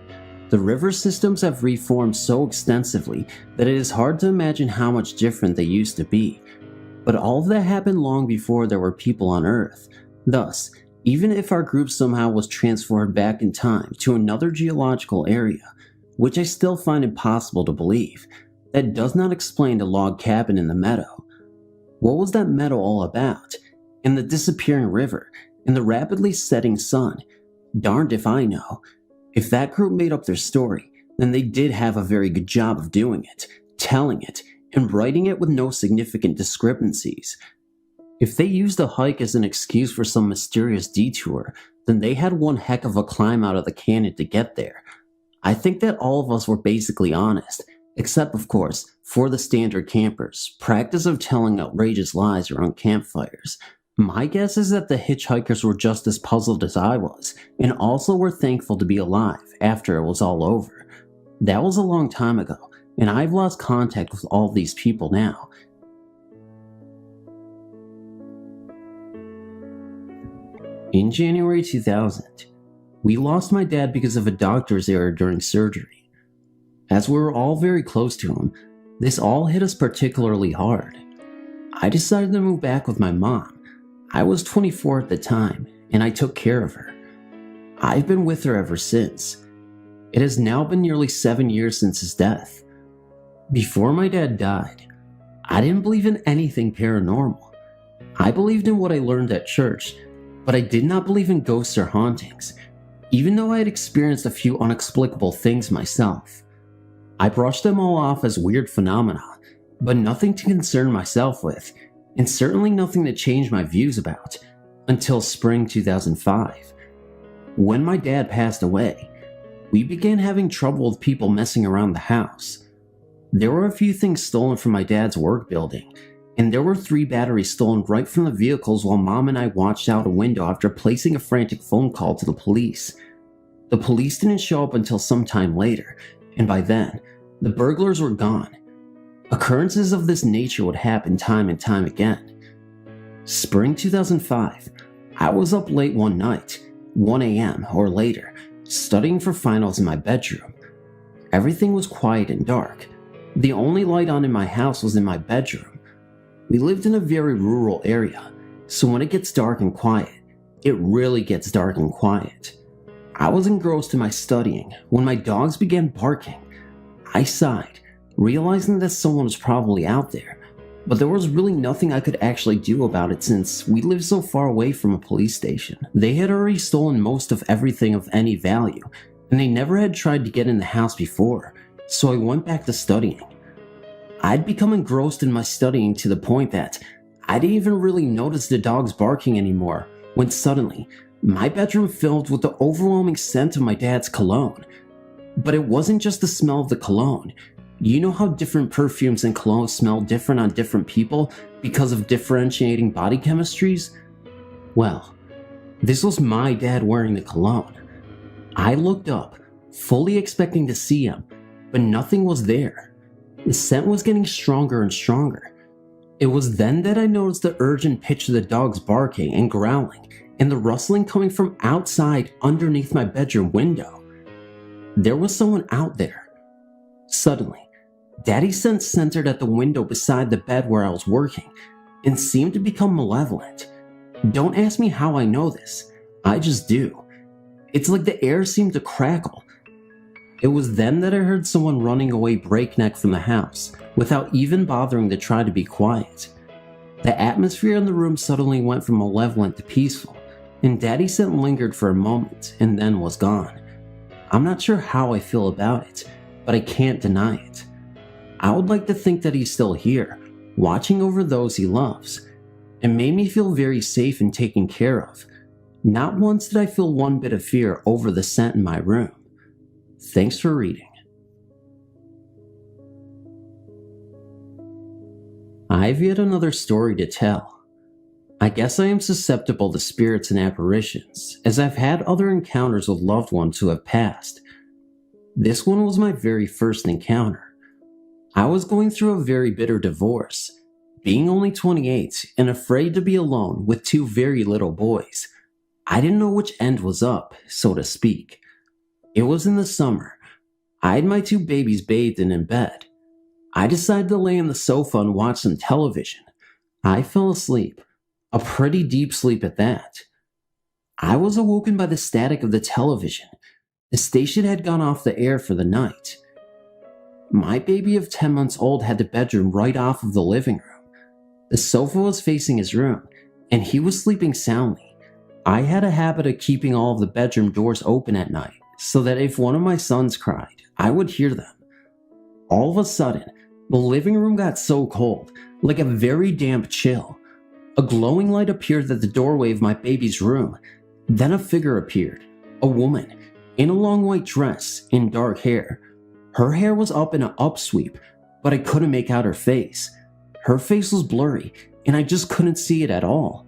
The river systems have reformed so extensively that it is hard to imagine how much different they used to be. But all of that happened long before there were people on Earth. Thus, even if our group somehow was transferred back in time to another geological area, which I still find impossible to believe, that does not explain the log cabin in the meadow. What was that meadow all about? And the disappearing river, and the rapidly setting sun? Darned if I know. If that group made up their story, then they did have a very good job of doing it, telling it, and writing it with no significant discrepancies. If they used a hike as an excuse for some mysterious detour, then they had one heck of a climb out of the canyon to get there. I think that all of us were basically honest, except of course, for the standard campers' practice of telling outrageous lies around campfires. My guess is that the hitchhikers were just as puzzled as I was, and also were thankful to be alive after it was all over. That was a long time ago, and I've lost contact with all these people now. In January 2000, we lost my dad because of a doctor's error during surgery. As we were all very close to him, this all hit us particularly hard. I decided to move back with my mom. I was 24 at the time, and I took care of her. I've been with her ever since. It has now been nearly 7 years since his death. Before my dad died, I didn't believe in anything paranormal. I believed in what I learned at church, but I did not believe in ghosts or hauntings, even though I had experienced a few inexplicable things myself. I brushed them all off as weird phenomena, but nothing to concern myself with, and certainly nothing to change my views about, until spring 2005. When my dad passed away, we began having trouble with people messing around the house. There were a few things stolen from my dad's work building, and there were 3 batteries stolen right from the vehicles while Mom and I watched out a window after placing a frantic phone call to the police. The police didn't show up until some time later, and by then, the burglars were gone. Occurrences of this nature would happen time and time again. Spring 2005, I was up late one night, 1 a.m. or later, studying for finals in my bedroom. Everything was quiet and dark. The only light on in my house was in my bedroom. We lived in a very rural area, so when it gets dark and quiet, it really gets dark and quiet. I was engrossed in my studying when my dogs began barking. I sighed, realizing that someone was probably out there, but there was really nothing I could actually do about it since we lived so far away from a police station. They had already stolen most of everything of any value, and they never had tried to get in the house before, so I went back to studying. I'd become engrossed in my studying to the point that I didn't even really notice the dogs barking anymore, when suddenly, my bedroom filled with the overwhelming scent of my dad's cologne. But it wasn't just the smell of the cologne. You know how different perfumes and colognes smell different on different people because of differentiating body chemistries? Well, this was my dad wearing the cologne. I looked up, fully expecting to see him, but nothing was there. The scent was getting stronger and stronger. It was then that I noticed the urgent pitch of the dogs barking and growling, and the rustling coming from outside underneath my bedroom window. There was someone out there. Suddenly, Daddy's sense centered at the window beside the bed where I was working, and seemed to become malevolent. Don't ask me how I know this, I just do. It's like the air seemed to crackle. It was then that I heard someone running away breakneck from the house, without even bothering to try to be quiet. The atmosphere in the room suddenly went from malevolent to peaceful, and Daddy's scent lingered for a moment and then was gone. I'm not sure how I feel about it, but I can't deny it. I would like to think that he's still here, watching over those he loves. It made me feel very safe and taken care of. Not once did I feel one bit of fear over the scent in my room. Thanks for reading. I've yet another story to tell. I guess I am susceptible to spirits and apparitions, as I've had other encounters with loved ones who have passed. This one was my very first encounter. I was going through a very bitter divorce, being only 28 and afraid to be alone with two very little boys. I didn't know which end was up, so to speak. It was in the summer. I had my two babies bathed and in bed. I decided to lay on the sofa and watch some television. I fell asleep, a pretty deep sleep at that. I was awoken by the static of the television. The station had gone off the air for the night. My baby of 10 months old had the bedroom right off of the living room. The sofa was facing his room, and he was sleeping soundly. I had a habit of keeping all of the bedroom doors open at night, so that if one of my sons cried, I would hear them. All of a sudden, the living room got so cold, like a very damp chill. A glowing light appeared at the doorway of my baby's room. Then a figure appeared, a woman, in a long white dress, in dark hair. Her hair was up in an upsweep, but I couldn't make out her face. Her face was blurry, and I just couldn't see it at all.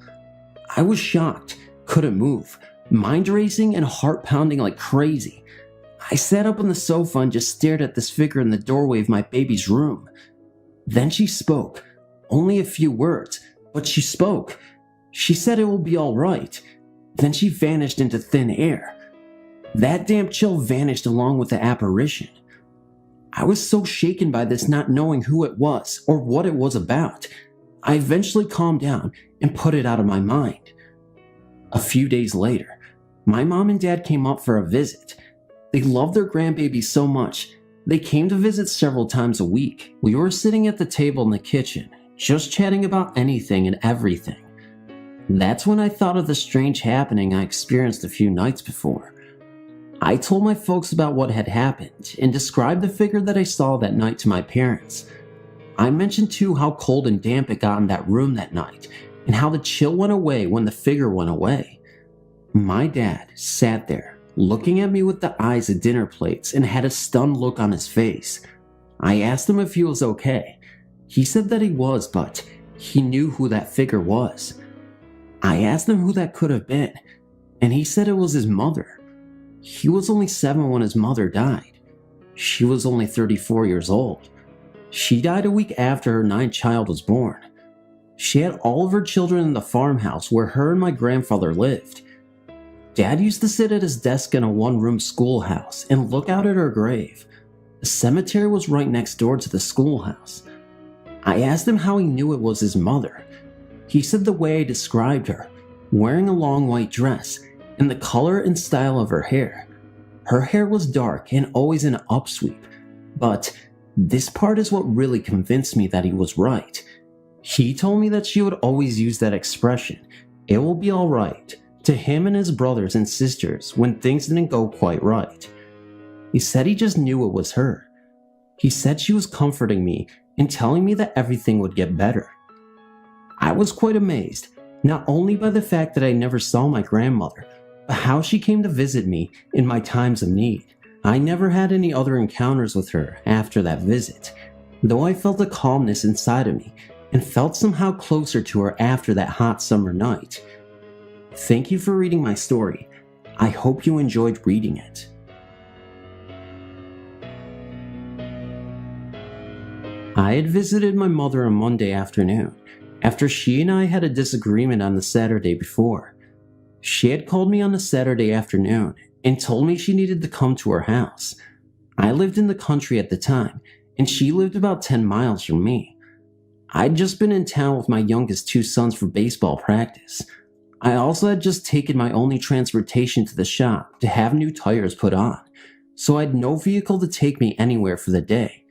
I was shocked, couldn't move, mind racing and heart pounding like crazy. I sat up on the sofa and just stared at this figure in the doorway of my baby's room. Then she spoke, only a few words, but she spoke. She said it will be all right. Then she vanished into thin air. That damp chill vanished along with the apparition. I was so shaken by this, not knowing who it was or what it was about. I eventually calmed down and put it out of my mind. A few days later, my mom and dad came up for a visit. They loved their grandbaby so much, they came to visit several times a week. We were sitting at the table in the kitchen, just chatting about anything and everything. That's when I thought of the strange happening I experienced a few nights before. I told my folks about what had happened and described the figure that I saw that night to my parents. I mentioned too how cold and damp it got in that room that night and how the chill went away when the figure went away. My dad sat there, looking at me with the eyes of dinner plates and had a stunned look on his face. I asked him if he was okay. He said that he was, but he knew who that figure was. I asked him who that could have been, and he said it was his mother. He was only 7 when his mother died. She was only 34 years old. She died a week after her 9th child was born. She had all of her children in the farmhouse where her and my grandfather lived. Dad used to sit at his desk in a one-room schoolhouse and look out at her grave. The cemetery was right next door to the schoolhouse. I asked him how he knew it was his mother. He said the way I described her, wearing a long white dress, and the color and style of her hair. Her hair was dark and always in an upsweep, but this part is what really convinced me that he was right. He told me that she would always use that expression, "It will be alright," to him and his brothers and sisters when things didn't go quite right. He said he just knew it was her. He said she was comforting me and telling me that everything would get better. I was quite amazed, not only by the fact that I never saw my grandmother, but how she came to visit me in my times of need. I never had any other encounters with her after that visit, though I felt a calmness inside of me and felt somehow closer to her after that hot summer night. Thank you for reading my story. I hope you enjoyed reading it. I had visited my mother on Monday afternoon, after she and I had a disagreement on the Saturday before. She had called me on the Saturday afternoon and told me she needed to come to her house. I lived in the country at the time, and she lived about 10 miles from me. I'd just been in town with my youngest 2 sons for baseball practice. I also had just taken my only transportation to the shop to have new tires put on, so I had no vehicle to take me anywhere for the day.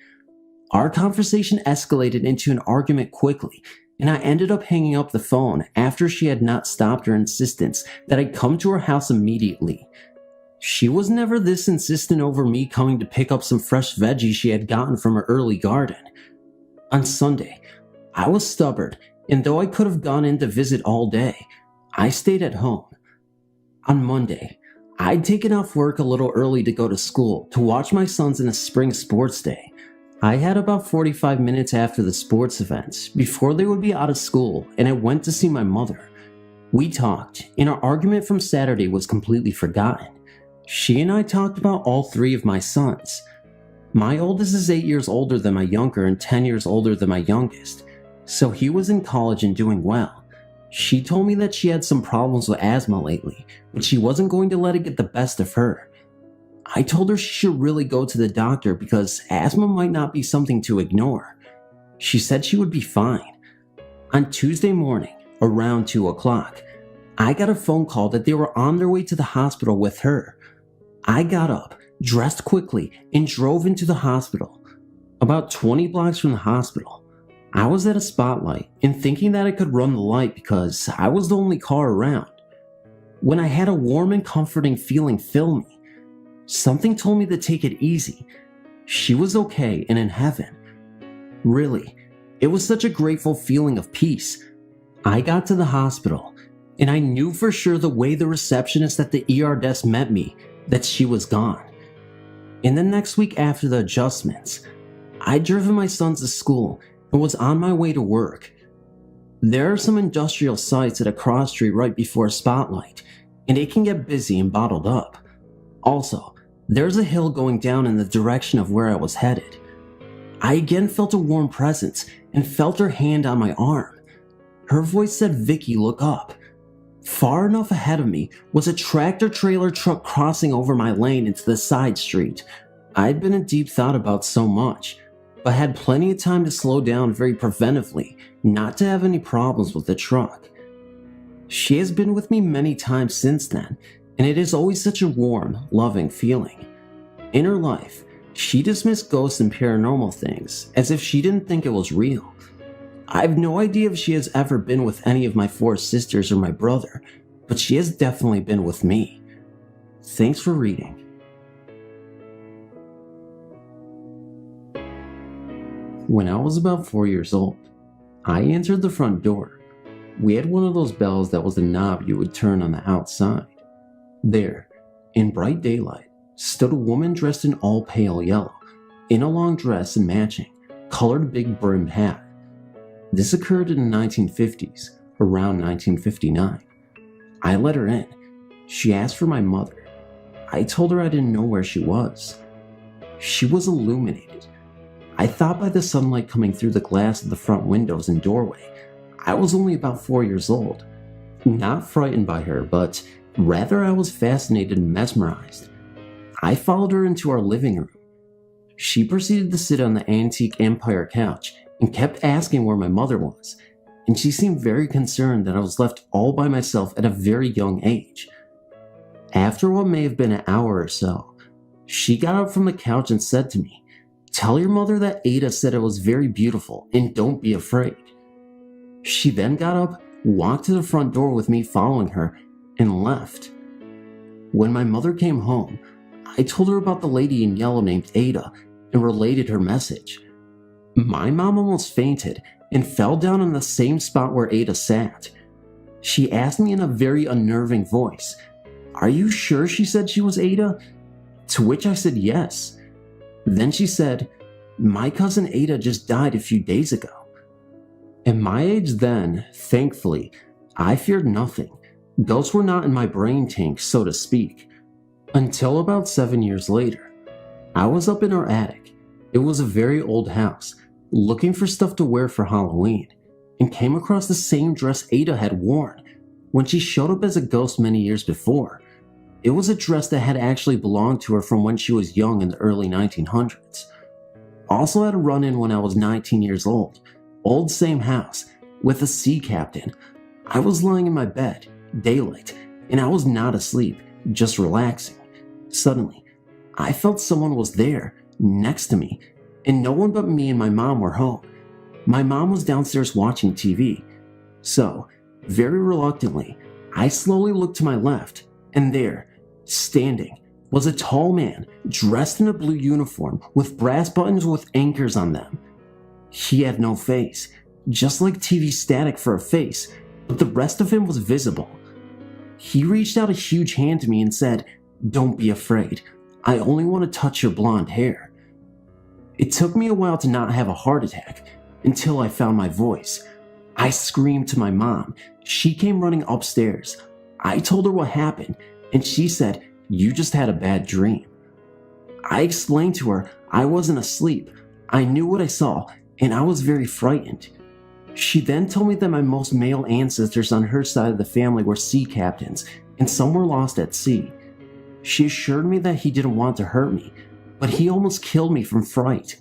Our conversation escalated into an argument quickly, and I ended up hanging up the phone after she had not stopped her insistence that I come to her house immediately. She was never this insistent over me coming to pick up some fresh veggies she had gotten from her early garden. On Sunday, I was stubborn, and though I could have gone in to visit all day, I stayed at home. On Monday, I'd taken off work a little early to go to school to watch my sons in a spring sports day. I had about 45 minutes after the sports events before they would be out of school, and I went to see my mother. We talked, and our argument from Saturday was completely forgotten. She and I talked about all 3 of my sons. My oldest is 8 years older than my younger and 10 years older than my youngest, so he was in college and doing well. She told me that she had some problems with asthma lately, but she wasn't going to let it get the best of her. I told her she should really go to the doctor because asthma might not be something to ignore. She said she would be fine. On Tuesday morning, around 2 o'clock, I got a phone call that they were on their way to the hospital with her. I got up, dressed quickly, and drove into the hospital. About 20 blocks from the hospital, I was at a spotlight and thinking that I could run the light because I was the only car around, when I had a warm and comforting feeling fill me. Something told me to take it easy. She was okay and in heaven. Really, it was such a grateful feeling of peace. I got to the hospital, and I knew for sure the way the receptionist at the ER desk met me that she was gone. In the next week after the adjustments, I'd driven my sons to school and was on my way to work. There are some industrial sites at a cross street right before a spotlight, and it can get busy and bottled up. Also, there's a hill going down in the direction of where I was headed. I again felt a warm presence and felt her hand on my arm. Her voice said, "Vicky, look up." Far enough ahead of me was a tractor-trailer truck crossing over my lane into the side street. I'd been in deep thought about so much, but had plenty of time to slow down very preventively, not to have any problems with the truck. She has been with me many times since then, and it is always such a warm, loving feeling. In her life, she dismissed ghosts and paranormal things as if she didn't think it was real. I have no idea if she has ever been with any of my 4 sisters or my brother, but she has definitely been with me. Thanks for reading. When I was about 4 years old, I answered the front door. We had one of those bells that was a knob you would turn on the outside. There, in bright daylight, stood a woman dressed in all pale yellow, in a long dress and matching, colored big brimmed hat. This occurred in the 1950s, around 1959. I let her in. She asked for my mother. I told her I didn't know where she was. She was illuminated. I thought by the sunlight coming through the glass of the front windows and doorway, I was only about 4 years old. Not frightened by her, but rather I was fascinated and mesmerized. I followed her into our living room. She proceeded to sit on the antique Empire couch and kept asking where my mother was, and she seemed very concerned that I was left all by myself at a very young age. After what may have been an hour or so, she got up from the couch and said to me, "Tell your mother that Ada said it was very beautiful and don't be afraid." She then got up, walked to the front door with me following her, and left. When my mother came home, I told her about the lady in yellow named Ada and related her message. My mom almost fainted and fell down on the same spot where Ada sat. She asked me in a very unnerving voice, "Are you sure she said she was Ada?" To which I said yes. Then she said, "My cousin Ada just died a few days ago." At my age then, thankfully, I feared nothing. Ghosts were not in my brain tank, so to speak. Until about 7 years later. I was up in our attic. It was a very old house, looking for stuff to wear for Halloween, and came across the same dress Ada had worn when she showed up as a ghost many years before. It was a dress that had actually belonged to her from when she was young in the early 1900s. Also had a run-in when I was 19 years old. Old same house, with a sea captain. I was lying in my bed, daylight, and I was not asleep, just relaxing. Suddenly, I felt someone was there, next to me, and no one but me and my mom were home. My mom was downstairs watching TV. So, very reluctantly, I slowly looked to my left, and there, standing, was a tall man dressed in a blue uniform with brass buttons with anchors on them. He had no face, just like TV static for a face, but the rest of him was visible. He reached out a huge hand to me and said, "Don't be afraid. I only want to touch your blonde hair." It took me a while to not have a heart attack, until I found my voice. I screamed to my mom. She came running upstairs. I told her what happened, and she said, "You just had a bad dream." I explained to her I wasn't asleep. I knew what I saw, and I was very frightened. She then told me that my most male ancestors on her side of the family were sea captains, and some were lost at sea. She assured me that he didn't want to hurt me, but he almost killed me from fright.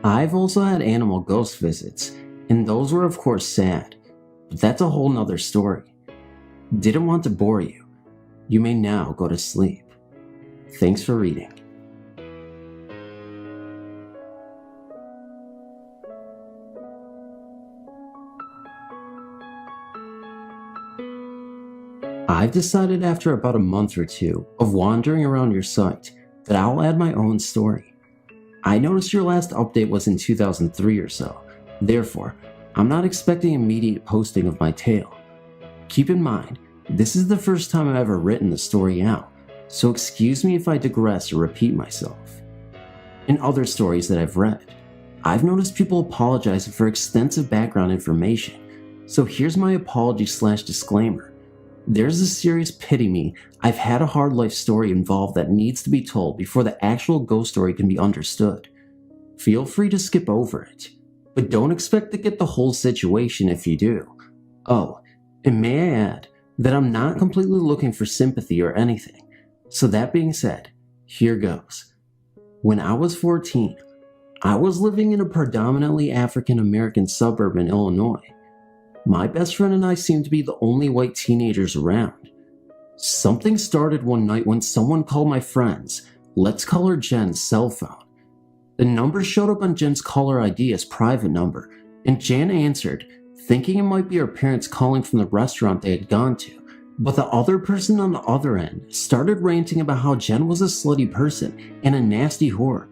I've also had animal ghost visits, and those were of course sad, but that's a whole nother story. Didn't want to bore you. You may now go to sleep. Thanks for reading. I've decided after about a month or two of wandering around your site that I'll add my own story. I noticed your last update was in 2003 or so, therefore, I'm not expecting immediate posting of my tale. Keep in mind, this is the first time I've ever written the story out, so excuse me if I digress or repeat myself. In other stories that I've read, I've noticed people apologizing for extensive background information, so here's my apology/disclaimer. There's a serious pity me. I've had a hard life story involved that needs to be told before the actual ghost story can be understood. Feel free to skip over it, but don't expect to get the whole situation if you do. Oh, and may I add that I'm not completely looking for sympathy or anything. So that being said, here goes. When I was 14, I was living in a predominantly African American suburb in Illinois. My best friend and I seemed to be the only white teenagers around. Something started one night when someone called my friend's, let's call her Jen's, cell phone. The number showed up on Jen's caller ID as private number, and Jen answered, thinking it might be her parents calling from the restaurant they had gone to. But the other person on the other end started ranting about how Jen was a slutty person and a nasty whore.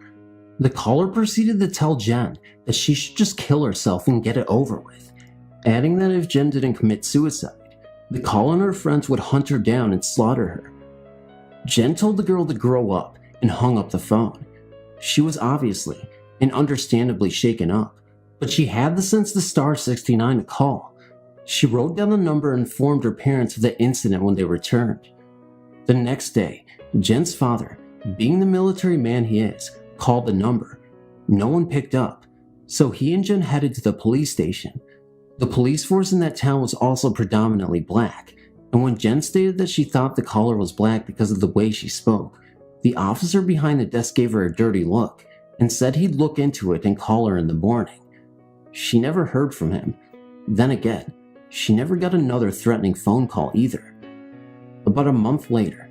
The caller proceeded to tell Jen that she should just kill herself and get it over with, adding that if Jen didn't commit suicide, the caller and her friends would hunt her down and slaughter her. Jen told the girl to grow up and hung up the phone. She was obviously and understandably shaken up, but she had the sense to star 69 to call. She wrote down the number and informed her parents of the incident when they returned. The next day, Jen's father, being the military man he is, called the number. No one picked up, so he and Jen headed to the police station. The police force in that town was also predominantly black, and when Jen stated that she thought the caller was black because of the way she spoke, the officer behind the desk gave her a dirty look and said he'd look into it and call her in the morning. She never heard from him. Then again, she never got another threatening phone call either. About a month later,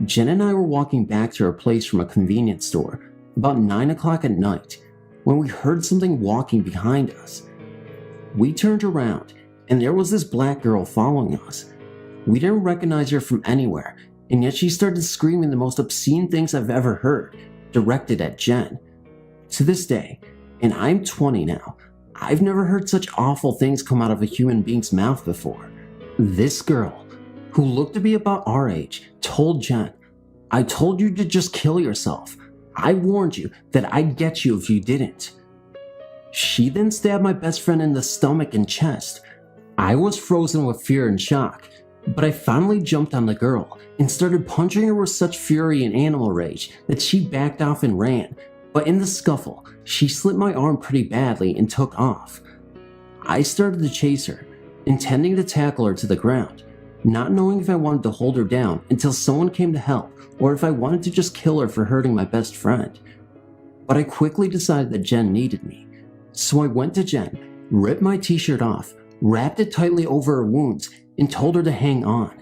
Jen and I were walking back to our place from a convenience store about 9 o'clock at night when we heard something walking behind us. We turned around and there was this black girl following us. We didn't recognize her from anywhere and yet she started screaming the most obscene things I've ever heard, directed at Jen. To this day, and I'm 20 now, I've never heard such awful things come out of a human being's mouth before. This girl, who looked to be about our age, told Jen, "I told you to just kill yourself. I warned you that I'd get you if you didn't." She then stabbed my best friend in the stomach and chest. I was frozen with fear and shock, but I finally jumped on the girl and started punching her with such fury and animal rage that she backed off and ran, but in the scuffle, she slit my arm pretty badly and took off. I started to chase her, intending to tackle her to the ground, not knowing if I wanted to hold her down until someone came to help or if I wanted to just kill her for hurting my best friend. But I quickly decided that Jen needed me. So I went to Jen, ripped my t-shirt off, wrapped it tightly over her wounds, and told her to hang on.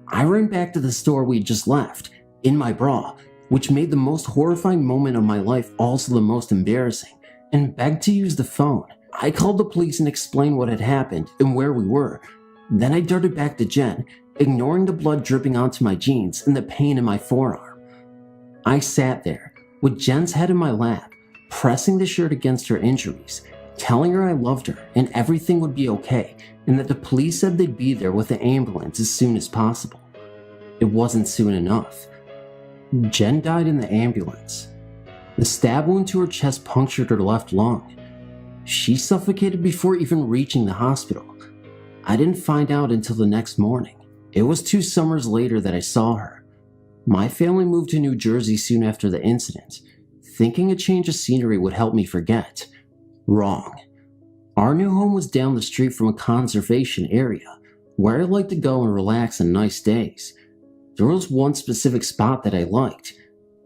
I ran back to the store we had just left, in my bra, which made the most horrifying moment of my life also the most embarrassing, and begged to use the phone. I called the police and explained what had happened and where we were. Then I darted back to Jen, ignoring the blood dripping onto my jeans and the pain in my forearm. I sat there, with Jen's head in my lap, pressing the shirt against her injuries, telling her I loved her and everything would be okay, and that the police said they'd be there with the ambulance as soon as possible. It wasn't soon enough. Jen died in the ambulance. The stab wound to her chest punctured her left lung. She suffocated before even reaching the hospital. I didn't find out until the next morning. It was 2 summers later that I saw her. My family moved to New Jersey soon after the incident, thinking a change of scenery would help me forget. Wrong. Our new home was down the street from a conservation area, where I liked to go and relax on nice days. There was one specific spot that I liked.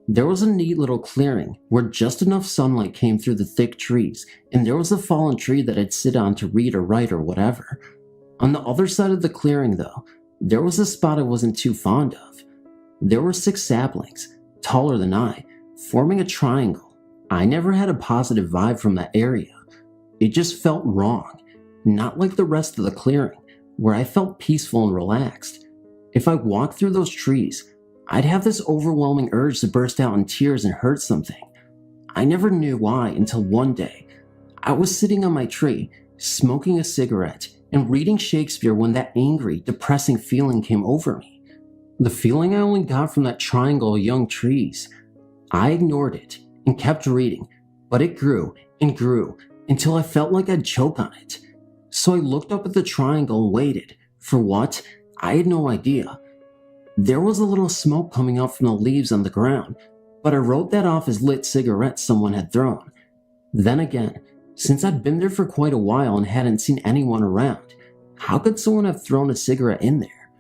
There was a neat little clearing where just enough sunlight came through the thick trees, and there was a fallen tree that I'd sit on to read or write or whatever. On the other side of the clearing, though, there was a spot I wasn't too fond of. There were 6 saplings, taller than I, forming a triangle. I never had a positive vibe from that area. It just felt wrong, not like the rest of the clearing, where I felt peaceful and relaxed. If I walked through those trees, I'd have this overwhelming urge to burst out in tears and hurt something. I never knew why until one day. I was sitting on my tree, smoking a cigarette, and reading Shakespeare when that angry, depressing feeling came over me. The feeling I only got from that triangle of young trees. I ignored it and kept reading, but it grew and grew until I felt like I'd choke on it. So I looked up at the triangle and waited. For what? I had no idea. There was a little smoke coming up from the leaves on the ground, but I wrote that off as lit cigarettes someone had thrown. Then again, since I'd been there for quite a while and hadn't seen anyone around, how could someone have thrown a cigarette in there?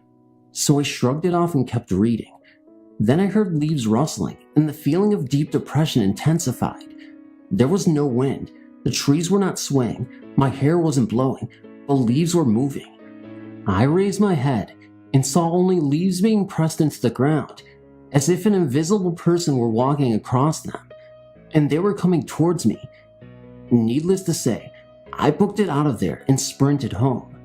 So I shrugged it off and kept reading. Then I heard leaves rustling, and the feeling of deep depression intensified. There was no wind, the trees were not swaying, my hair wasn't blowing, but leaves were moving. I raised my head and saw only leaves being pressed into the ground, as if an invisible person were walking across them, and they were coming towards me. Needless to say, I booked it out of there and sprinted home.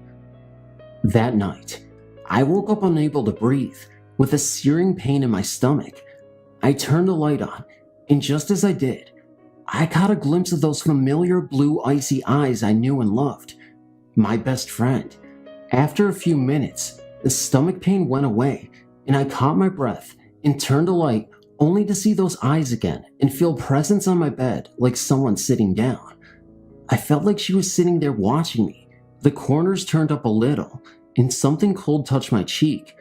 That night, I woke up unable to breathe, with a searing pain in my stomach. I turned the light on, and just as I did, I caught a glimpse of those familiar blue icy eyes I knew and loved. My best friend. After a few minutes, the stomach pain went away, and I caught my breath and turned the light only to see those eyes again and feel presence on my bed like someone sitting down. I felt like she was sitting there watching me. The corners turned up a little, and something cold touched my cheek.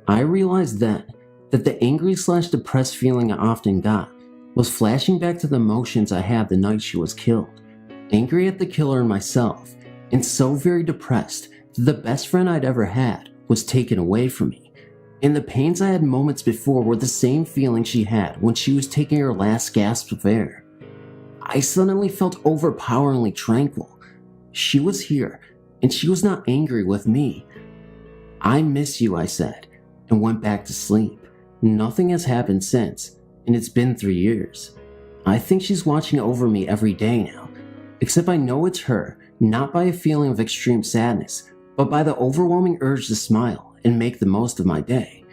I realized then that the angry/depressed feeling I often got was flashing back to the emotions I had the night she was killed. Angry at the killer and myself, and so very depressed that the best friend I'd ever had was taken away from me. And the pains I had moments before were the same feeling she had when she was taking her last gasp of air. I suddenly felt overpoweringly tranquil. She was here, and she was not angry with me. "I miss you," I said, and went back to sleep. Nothing has happened since, and it's been 3 years. I think she's watching over me every day now, except I know it's her, not by a feeling of extreme sadness, but by the overwhelming urge to smile and make the most of my day.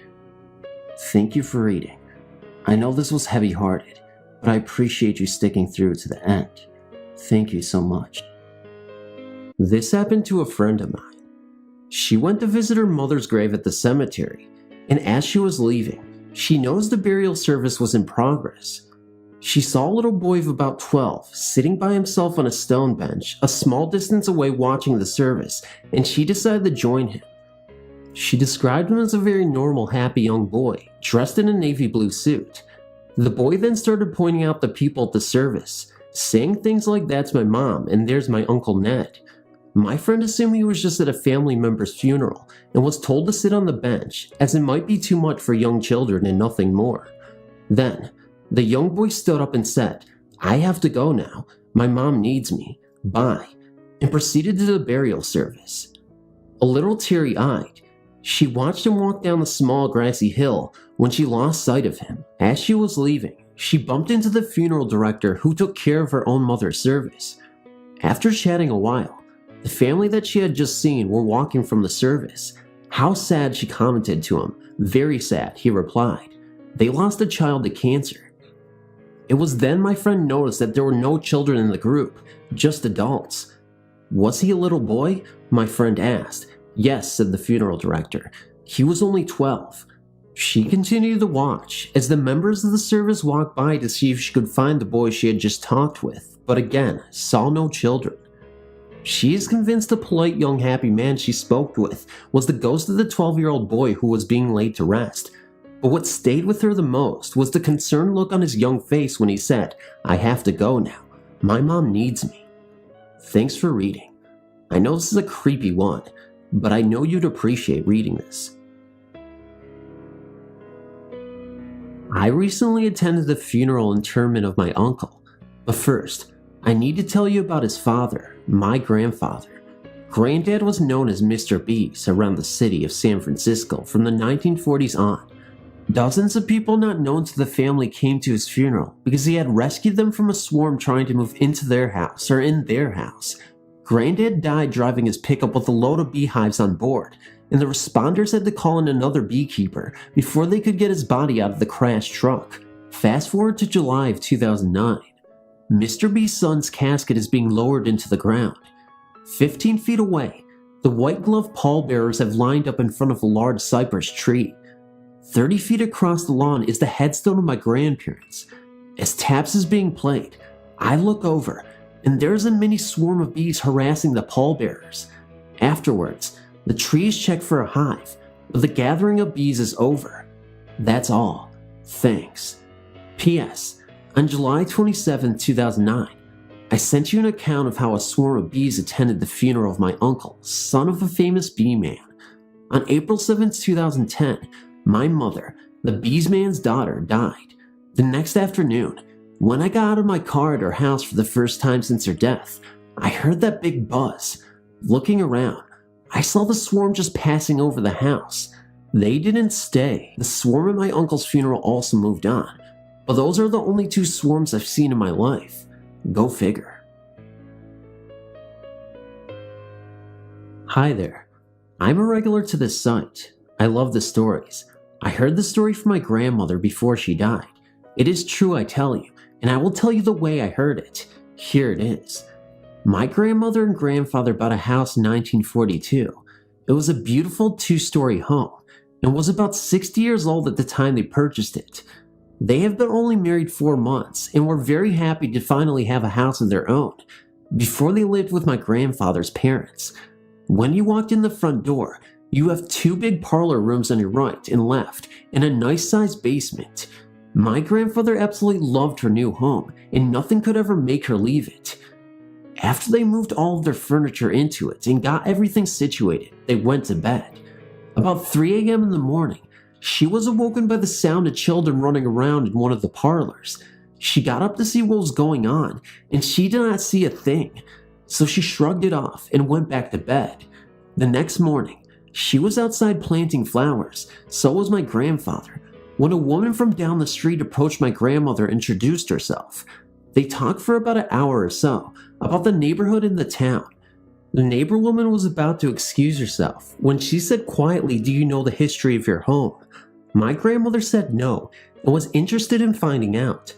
Thank you for reading. I know this was heavy-hearted, but I appreciate you sticking through to the end. Thank you so much. This happened to a friend of mine. She went to visit her mother's grave at the cemetery, and as she was leaving, she noticed the burial service was in progress. She saw a little boy of about 12 sitting by himself on a stone bench a small distance away watching the service, and she decided to join him. She described him as a very normal, happy young boy, dressed in a navy blue suit. The boy then started pointing out the people at the service, saying things like, "That's my mom, and there's my Uncle Ned." My friend assumed he was just at a family member's funeral and was told to sit on the bench, as it might be too much for young children and nothing more. Then, the young boy stood up and said, "I have to go now. My mom needs me. Bye," and proceeded to the burial service. A little teary-eyed, she watched him walk down the small grassy hill when she lost sight of him. As she was leaving, she bumped into the funeral director who took care of her own mother's service. After chatting a while, the family that she had just seen were walking from the service. "How sad," she commented to him. "Very sad," he replied. "They lost a child to cancer." It was then my friend noticed that there were no children in the group, just adults. "Was he a little boy?" my friend asked. "Yes," said the funeral director. "He was only 12. She continued to watch as the members of the service walked by to see if she could find the boy she had just talked with, but again, saw no children. She is convinced the polite young happy man she spoke with was the ghost of the 12-year-old boy who was being laid to rest. But what stayed with her the most was the concerned look on his young face when he said, "I have to go now. My mom needs me." Thanks for reading. I know this is a creepy one, but I know you'd appreciate reading this. I recently attended the funeral interment of my uncle, but first, I need to tell you about his father, my grandfather. Granddad was known as Mr. Beast around the city of San Francisco from the 1940s on. Dozens of people not known to the family came to his funeral because he had rescued them from a swarm trying to move into their house or in their house. Granddad died driving his pickup with a load of beehives on board, and the responders had to call in another beekeeper before they could get his body out of the crashed truck. Fast forward to July of 2009. Mr. B's son's casket is being lowered into the ground. 15 feet away, the white-gloved pallbearers have lined up in front of a large cypress tree. 30 feet across the lawn is the headstone of my grandparents. As taps is being played, I look over, and there's a mini swarm of bees harassing the pallbearers. Afterwards, the trees check for a hive, but the gathering of bees is over. That's all. Thanks. P.S. On July 27, 2009, I sent you an account of how a swarm of bees attended the funeral of my uncle, son of a famous bee man. On April 7, 2010, my mother, the bees man's daughter, died. The next afternoon, when I got out of my car at her house for the first time since her death, I heard that big buzz. Looking around, I saw the swarm just passing over the house. They didn't stay. The swarm at my uncle's funeral also moved on. But those are the only two swarms I've seen in my life. Go figure. Hi there. I'm a regular to this site. I love the stories. I heard the story from my grandmother before she died. It is true, I tell you, and I will tell you the way I heard it. Here it is. My grandmother and grandfather bought a house in 1942. It was a beautiful 2-story home and was about 60 years old at the time they purchased it. They have been only married 4 months and were very happy to finally have a house of their own. Before they lived with my grandfather's parents. When you walked in the front door, you have 2 big parlor rooms on your right and left and a nice-sized basement. My grandfather absolutely loved her new home and nothing could ever make her leave it. After they moved all of their furniture into it and got everything situated, they went to bed. About 3 a.m. in the morning, she was awoken by the sound of children running around in one of the parlors. She got up to see what was going on, and she did not see a thing, so she shrugged it off and went back to bed. The next morning, she was outside planting flowers, so was my grandfather, when a woman from down the street approached my grandmother and introduced herself. They talked for about an hour or so about the neighborhood and the town. The neighbor woman was about to excuse herself when she said quietly, "Do you know the history of your home?" My grandmother said no and was interested in finding out.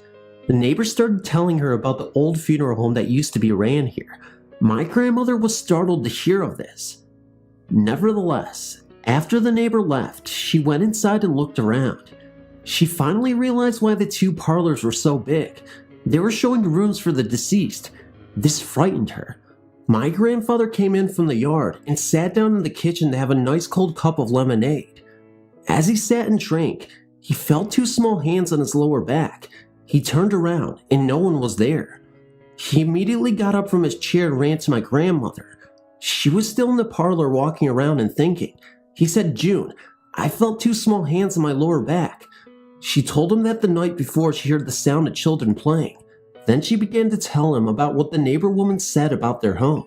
The neighbor started telling her about the old funeral home that used to be ran here. My grandmother was startled to hear of this. Nevertheless, after the neighbor left, she went inside and looked around. She finally realized why the two parlors were so big. They were showing rooms for the deceased. This frightened her. My grandfather came in from the yard and sat down in the kitchen to have a nice cold cup of lemonade. As he sat and drank, he felt two small hands on his lower back. He turned around and no one was there. He immediately got up from his chair and ran to my grandmother. She was still in the parlor walking around and thinking. He said, "June, I felt two small hands on my lower back." She told him that the night before she heard the sound of children playing. Then she began to tell him about what the neighbor woman said about their home.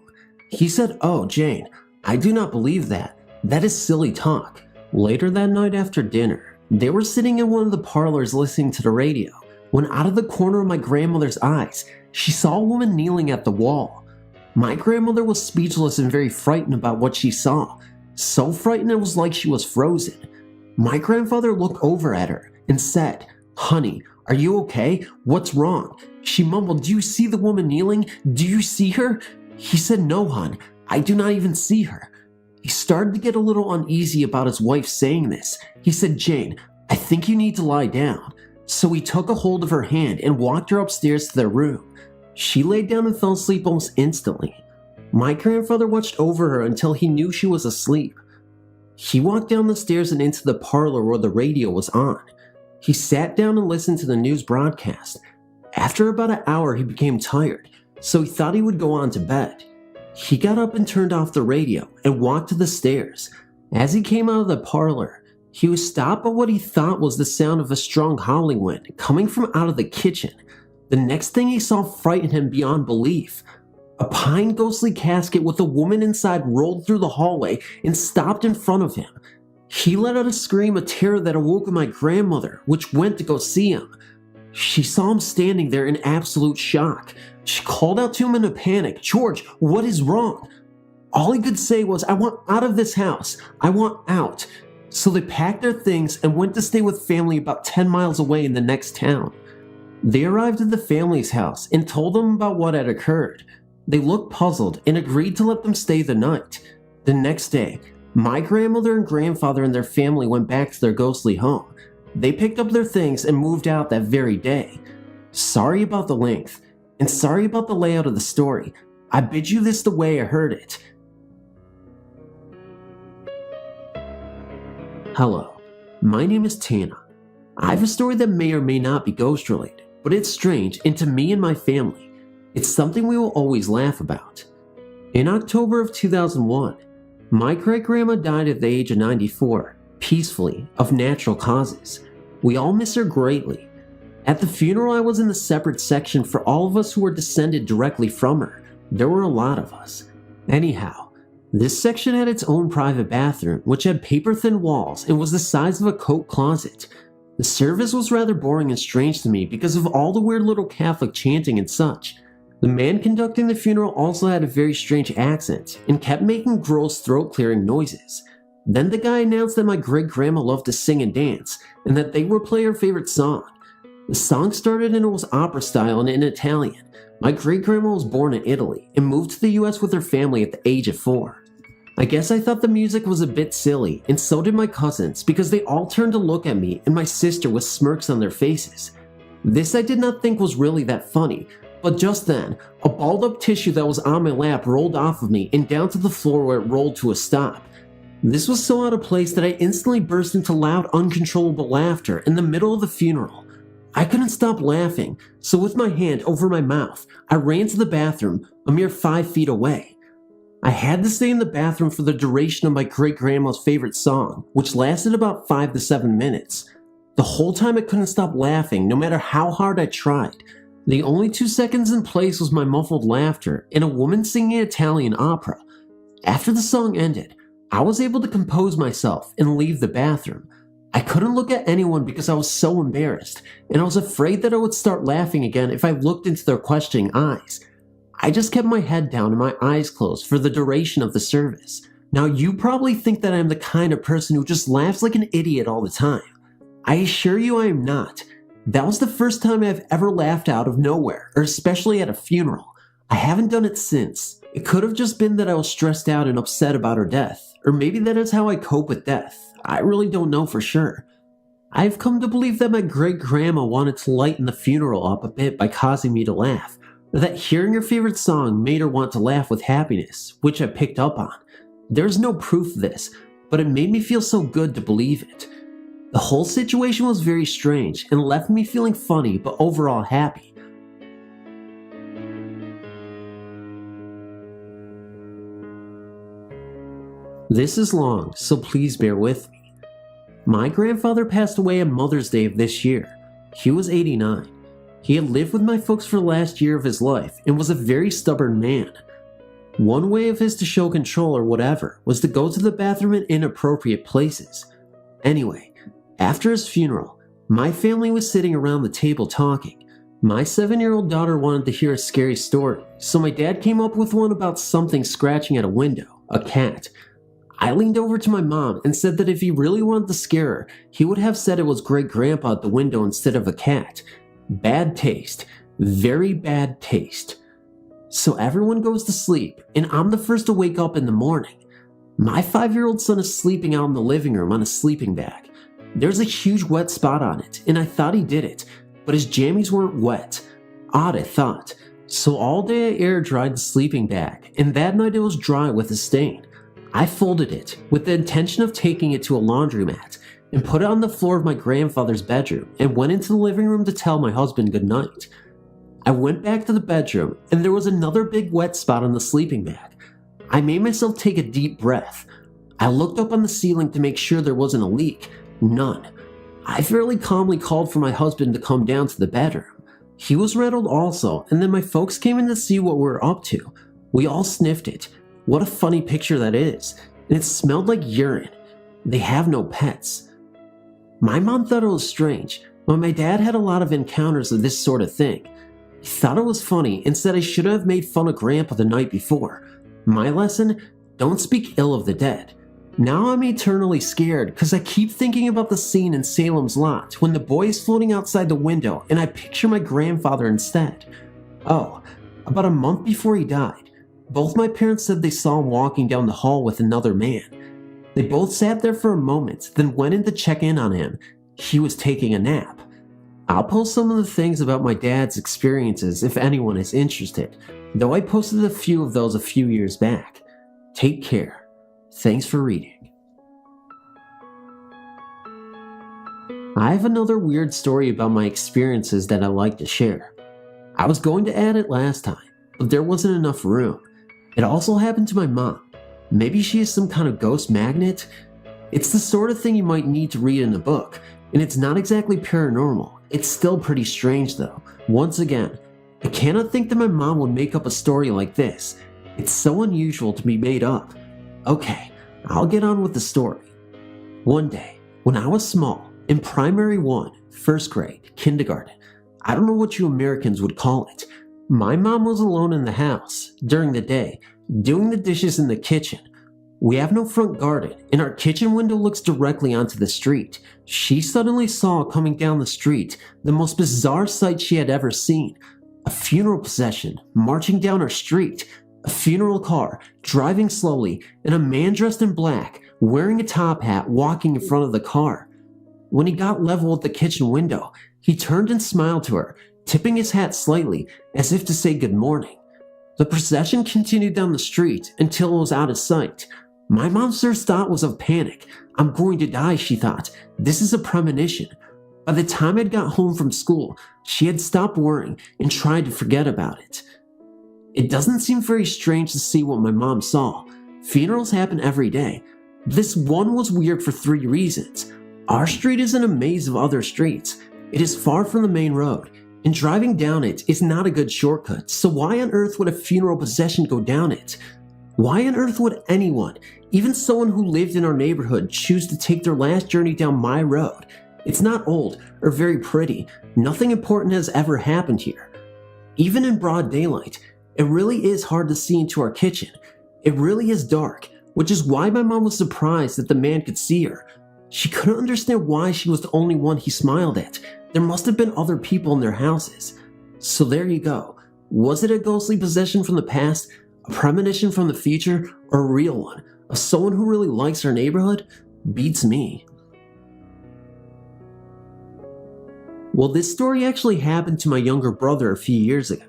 He said, "Oh, Jane, I do not believe that. That is silly talk." Later that night after dinner, they were sitting in one of the parlors listening to the radio, when out of the corner of my grandmother's eyes, she saw a woman kneeling at the wall. My grandmother was speechless and very frightened about what she saw. So frightened it was like she was frozen. My grandfather looked over at her and said, "Honey, are you okay? What's wrong?" She mumbled, "Do you see the woman kneeling? Do you see her?" He said, "No, hon, I do not even see her." He started to get a little uneasy about his wife saying this. He said, "Jane, I think you need to lie down." So he took a hold of her hand and walked her upstairs to their room. She laid down and fell asleep almost instantly. My grandfather watched over her until he knew she was asleep. He walked down the stairs and into the parlor where the radio was on. He sat down and listened to the news broadcast. After about an hour, he became tired, so he thought he would go on to bed. He got up and turned off the radio and walked to the stairs. As he came out of the parlor, he was stopped by what he thought was the sound of a strong howling wind coming from out of the kitchen. The next thing he saw frightened him beyond belief. A pine ghostly casket with a woman inside rolled through the hallway and stopped in front of him. He let out a scream of terror that awoke my grandmother, which went to go see him. She saw him standing there in absolute shock. She called out to him in a panic, "George, what is wrong?" All he could say was, "I want out of this house. I want out." So they packed their things and went to stay with family about 10 miles away in the next town. They arrived at the family's house and told them about what had occurred. They looked puzzled and agreed to let them stay the night. The next day, my grandmother and grandfather and their family went back to their ghostly home. They picked up their things and moved out that very day. Sorry about the length, and sorry about the layout of the story. I bid you this the way I heard it. Hello, my name is Tana. I have a story that may or may not be ghost related, but it's strange, and to me and my family, it's something we will always laugh about. In October of 2001, my great-grandma died at the age of 94, peacefully, of natural causes. We all miss her greatly. At the funeral, I was in the separate section for all of us who were descended directly from her. There were a lot of us. Anyhow, this section had its own private bathroom, which had paper-thin walls and was the size of a coat closet. The service was rather boring and strange to me because of all the weird little Catholic chanting and such. The man conducting the funeral also had a very strange accent and kept making gross throat-clearing noises. Then the guy announced that my great-grandma loved to sing and dance, and that they would play her favorite song. The song started and it was opera style and in Italian. My great-grandma was born in Italy and moved to the US with her family at the age of 4. I guess I thought the music was a bit silly, and so did my cousins, because they all turned to look at me and my sister with smirks on their faces. This I did not think was really that funny, but just then, a balled up tissue that was on my lap rolled off of me and down to the floor where it rolled to a stop. This was so out of place that I instantly burst into loud, uncontrollable laughter in the middle of the funeral. I couldn't stop laughing, so with my hand over my mouth, I ran to the bathroom, a mere 5 feet away. I had to stay in the bathroom for the duration of my great-grandma's favorite song, which lasted about 5 to 7 minutes. The whole time I couldn't stop laughing, no matter how hard I tried. The only 2 seconds in place was my muffled laughter and a woman singing Italian opera. After the song ended, I was able to compose myself and leave the bathroom. I couldn't look at anyone because I was so embarrassed, and I was afraid that I would start laughing again if I looked into their questioning eyes. I just kept my head down and my eyes closed for the duration of the service. Now you probably think that I'm the kind of person who just laughs like an idiot all the time. I assure you I am not. That was the first time I've ever laughed out of nowhere, or especially at a funeral. I haven't done it since. It could have just been that I was stressed out and upset about her death, or maybe that is how I cope with death. I really don't know for sure. I've come to believe that my great-grandma wanted to lighten the funeral up a bit by causing me to laugh, or that hearing her favorite song made her want to laugh with happiness, which I picked up on. There's no proof of this, but it made me feel so good to believe it. The whole situation was very strange and left me feeling funny but overall happy. This is long, so please bear with me. My grandfather passed away on Mother's Day of this year. He was 89. He had lived with my folks for the last year of his life and was a very stubborn man. One way of his to show control or whatever was to go to the bathroom in inappropriate places. Anyway, after his funeral, my family was sitting around the table talking. My 7-year-old daughter wanted to hear a scary story, so my dad came up with one about something scratching at a window, a cat. I leaned over to my mom and said that if he really wanted to scare her, he would have said it was great-grandpa at the window instead of a cat. Bad taste. Very bad taste. So everyone goes to sleep, and I'm the first to wake up in the morning. My 5-year-old son is sleeping out in the living room on a sleeping bag. There's a huge wet spot on it, and I thought he did it, but his jammies weren't wet. Odd, I thought. So all day I air dried the sleeping bag, and that night it was dry with a stain. I folded it, with the intention of taking it to a laundromat, and put it on the floor of my grandfather's bedroom, and went into the living room to tell my husband goodnight. I went back to the bedroom, and there was another big wet spot on the sleeping bag. I made myself take a deep breath. I looked up on the ceiling to make sure there wasn't a leak. None. I fairly calmly called for my husband to come down to the bedroom. He was rattled also, and then my folks came in to see what we were up to. We all sniffed it. What a funny picture that is. And it smelled like urine. They have no pets. My mom thought it was strange, but my dad had a lot of encounters of this sort of thing. He thought it was funny and said I should have made fun of Grandpa the night before. My lesson? Don't speak ill of the dead. Now I'm eternally scared because I keep thinking about the scene in Salem's Lot when the boy is floating outside the window and I picture my grandfather instead. Oh, about a month before he died, both my parents said they saw him walking down the hall with another man. They both sat there for a moment, then went in to check in on him. He was taking a nap. I'll post some of the things about my dad's experiences if anyone is interested, though I posted a few of those a few years back. Take care. Thanks for reading. I have another weird story about my experiences that I'd like to share. I was going to add it last time, but there wasn't enough room. It also happened to my mom. Maybe she is some kind of ghost magnet? It's the sort of thing you might need to read in a book, and it's not exactly paranormal. It's still pretty strange though. Once again, I cannot think that my mom would make up a story like this. It's so unusual to be made up. Okay, I'll get on with the story. One day, when I was small, in primary 1, first grade, kindergarten, I don't know what you Americans would call it, my mom was alone in the house, during the day, doing the dishes in the kitchen. We have no front garden, and our kitchen window looks directly onto the street. She suddenly saw coming down the street the most bizarre sight she had ever seen. A funeral procession marching down our street. A funeral car, driving slowly, and a man dressed in black, wearing a top hat, walking in front of the car. When he got level with the kitchen window, he turned and smiled to her, tipping his hat slightly, as if to say good morning. The procession continued down the street until it was out of sight. My mom's first thought was of panic. I'm going to die, she thought. This is a premonition. By the time I'd got home from school, she had stopped worrying and tried to forget about it. It doesn't seem very strange to see what my mom saw. Funerals happen every day. This one was weird for 3 reasons. Our street is in a maze of other streets. It is far from the main road, and driving down it is not a good shortcut, so why on earth would a funeral procession go down it? Why on earth would anyone, even someone who lived in our neighborhood, choose to take their last journey down my road? It's not old or very pretty. Nothing important has ever happened here. Even in broad daylight, it really is hard to see into our kitchen. It really is dark, which is why my mom was surprised that the man could see her. She couldn't understand why she was the only one he smiled at. There must have been other people in their houses. So there you go. Was it a ghostly possession from the past, a premonition from the future, or a real one of someone who really likes her neighborhood? Beats me. Well, this story actually happened to my younger brother a few years ago.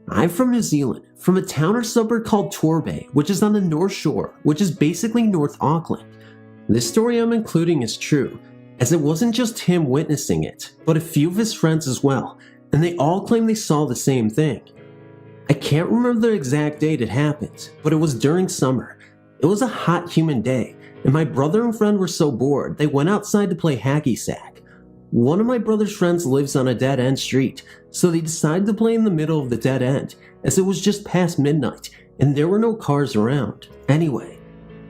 I'm from New Zealand, from a town or suburb called Torbay, which is on the North Shore, which is basically North Auckland. This story I'm including is true, as it wasn't just him witnessing it, but a few of his friends as well, and they all claim they saw the same thing. I can't remember the exact date it happened, but it was during summer. It was a hot, humid day, and my brother and friend were so bored they went outside to play hacky sack. One of my brother's friends lives on a dead-end street, so they decided to play in the middle of the dead end, as it was just past midnight, and there were no cars around. Anyway,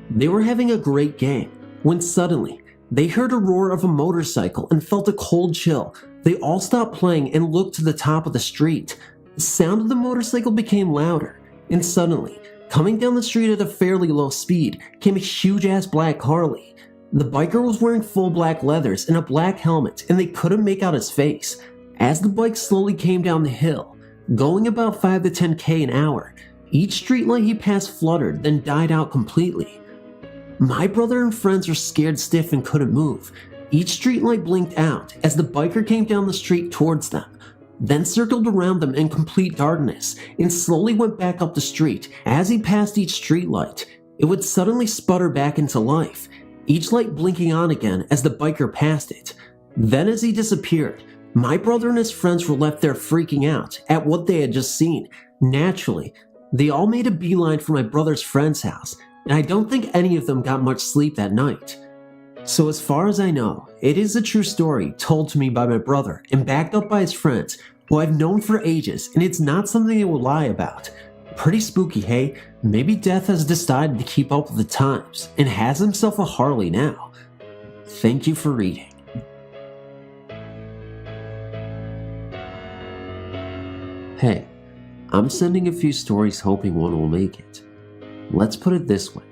they were having a great game, when suddenly, they heard a roar of a motorcycle and felt a cold chill. They all stopped playing and looked to the top of the street. The sound of the motorcycle became louder, and suddenly, coming down the street at a fairly low speed, came a huge-ass black Harley. The biker was wearing full black leathers and a black helmet, and they couldn't make out his face. As the bike slowly came down the hill, going about 5 to 10k an hour, each streetlight he passed fluttered, then died out completely. My brother and friends were scared stiff and couldn't move. Each streetlight blinked out as the biker came down the street towards them, then circled around them in complete darkness, and slowly went back up the street. As he passed each streetlight, it would suddenly sputter back into life, each light blinking on again as the biker passed it. Then as he disappeared, my brother and his friends were left there freaking out at what they had just seen. Naturally, they all made a beeline for my brother's friend's house, and I don't think any of them got much sleep that night. So as far as I know, it is a true story told to me by my brother and backed up by his friends, who I've known for ages, and it's not something they will lie about. Pretty spooky, hey? Maybe Death has decided to keep up with the times and has himself a Harley now. Thank you for reading. Hey, I'm sending a few stories hoping one will make it. Let's put it this way.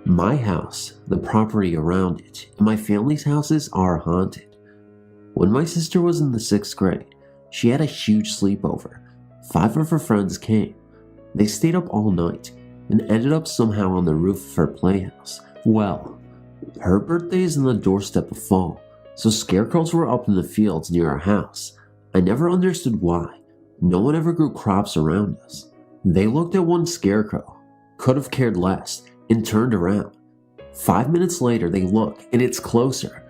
My house, the property around it, and my family's houses are haunted. When my sister was in the 6th grade, she had a huge sleepover. 5 of her friends came. They stayed up all night and ended up somehow on the roof of her playhouse. Well, her birthday is on the doorstep of fall, so scarecrows were up in the fields near our house. I never understood why. No one ever grew crops around us. They looked at one scarecrow, could have cared less, and turned around. 5 minutes later, they look, and it's closer.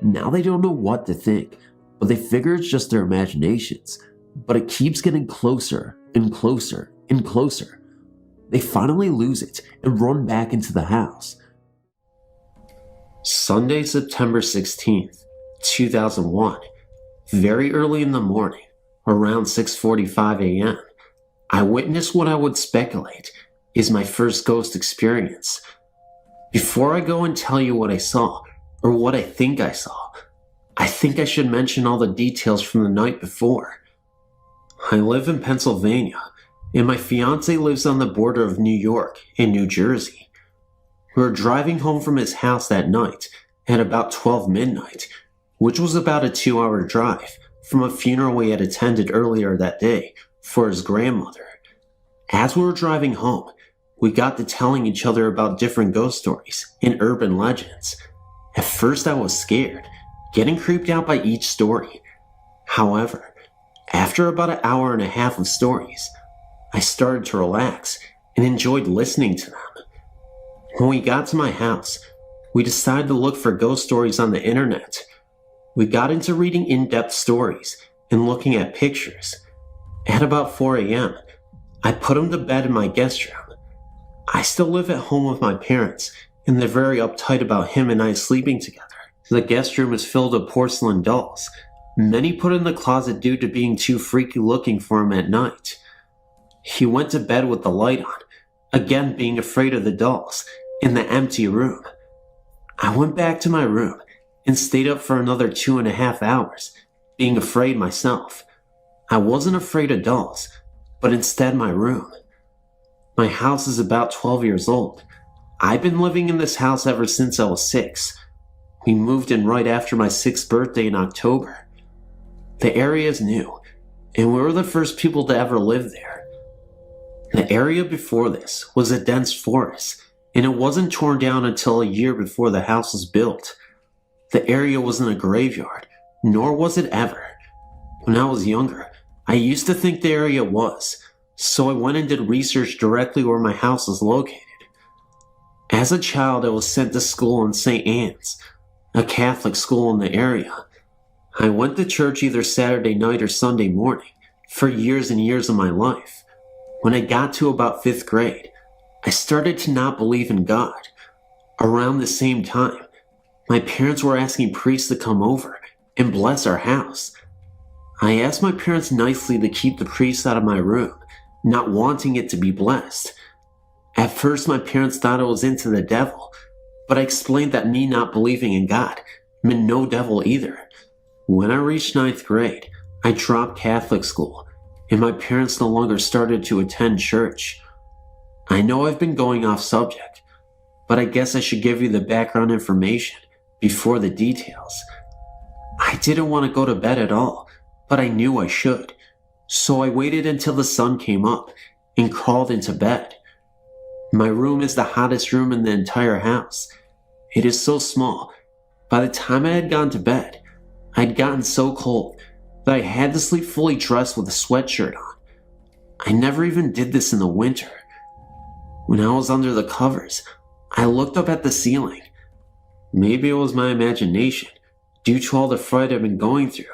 Now they don't know what to think, but they figure it's just their imaginations. But it keeps getting closer and closer and closer. They finally lose it and run back into the house. Sunday, September 16th, 2001. Very early in the morning, around 6:45 a.m., I witnessed what I would speculate is my first ghost experience. Before I go and tell you what I saw, or what I think I saw, I think I should mention all the details from the night before. I live in Pennsylvania, and my fiance lives on the border of New York and New Jersey. We were driving home from his house that night at about 12 midnight, which was about a 2-hour drive from a funeral we had attended earlier that day for his grandmother. As we were driving home, we got to telling each other about different ghost stories and urban legends. At first I was scared, getting creeped out by each story. However, after about an hour and a half of stories, I started to relax and enjoyed listening to them. When we got to my house, we decided to look for ghost stories on the internet. We got into reading in-depth stories and looking at pictures. At about 4 a.m., I put him to bed in my guest room. I still live at home with my parents, and they're very uptight about him and I sleeping together. The guest room is filled with porcelain dolls, many put in the closet due to being too freaky looking for him at night. He went to bed with the light on, again being afraid of the dolls, in the empty room. I went back to my room and stayed up for another 2.5 hours, being afraid myself. I wasn't afraid of dolls, but instead my room. My house is about 12 years old. I've been living in this house ever since I was 6. We moved in right after my 6th birthday in October. The area is new, and we were the first people to ever live there. The area before this was a dense forest, and it wasn't torn down until a year before the house was built. The area wasn't a graveyard, nor was it ever. When I was younger, I used to think the area was, so I went and did research directly where my house was located. As a child, I was sent to school in St. Anne's, a Catholic school in the area. I went to church either Saturday night or Sunday morning for years and years of my life. When I got to about 5th grade, I started to not believe in God. Around the same time, my parents were asking priests to come over and bless our house. I asked my parents nicely to keep the priests out of my room, not wanting it to be blessed. At first, my parents thought I was into the devil, but I explained that me not believing in God meant no devil either. When I reached 9th grade, I dropped Catholic school, and my parents no longer started to attend church. I know I've been going off subject, but I guess I should give you the background information before the details. I didn't want to go to bed at all, but I knew I should, so I waited until the sun came up and crawled into bed. My room is the hottest room in the entire house. It is so small. By the time I had gone to bed, I'd gotten so cold that I had to sleep fully dressed with a sweatshirt on. I never even did this in the winter. When I was under the covers, I looked up at the ceiling. Maybe it was my imagination, due to all the fright I've been going through,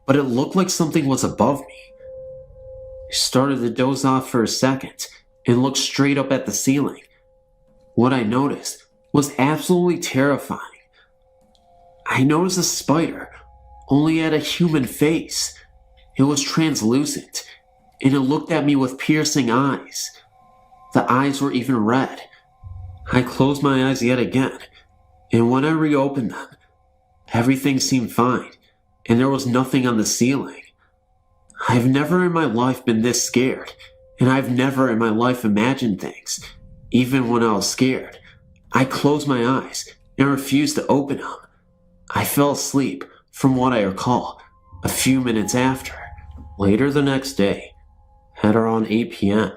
but it looked like something was above me. I started to doze off for a second and looked straight up at the ceiling. What I noticed was absolutely terrifying. I noticed a spider, only had a human face. It was translucent, and it looked at me with piercing eyes. The eyes were even red. I closed my eyes yet again, and when I reopened them, everything seemed fine, and there was nothing on the ceiling. I've never in my life been this scared, and I've never in my life imagined things, even when I was scared. I closed my eyes and refused to open them. I fell asleep, from what I recall, a few minutes after. Later the next day, at around 8 p.m.,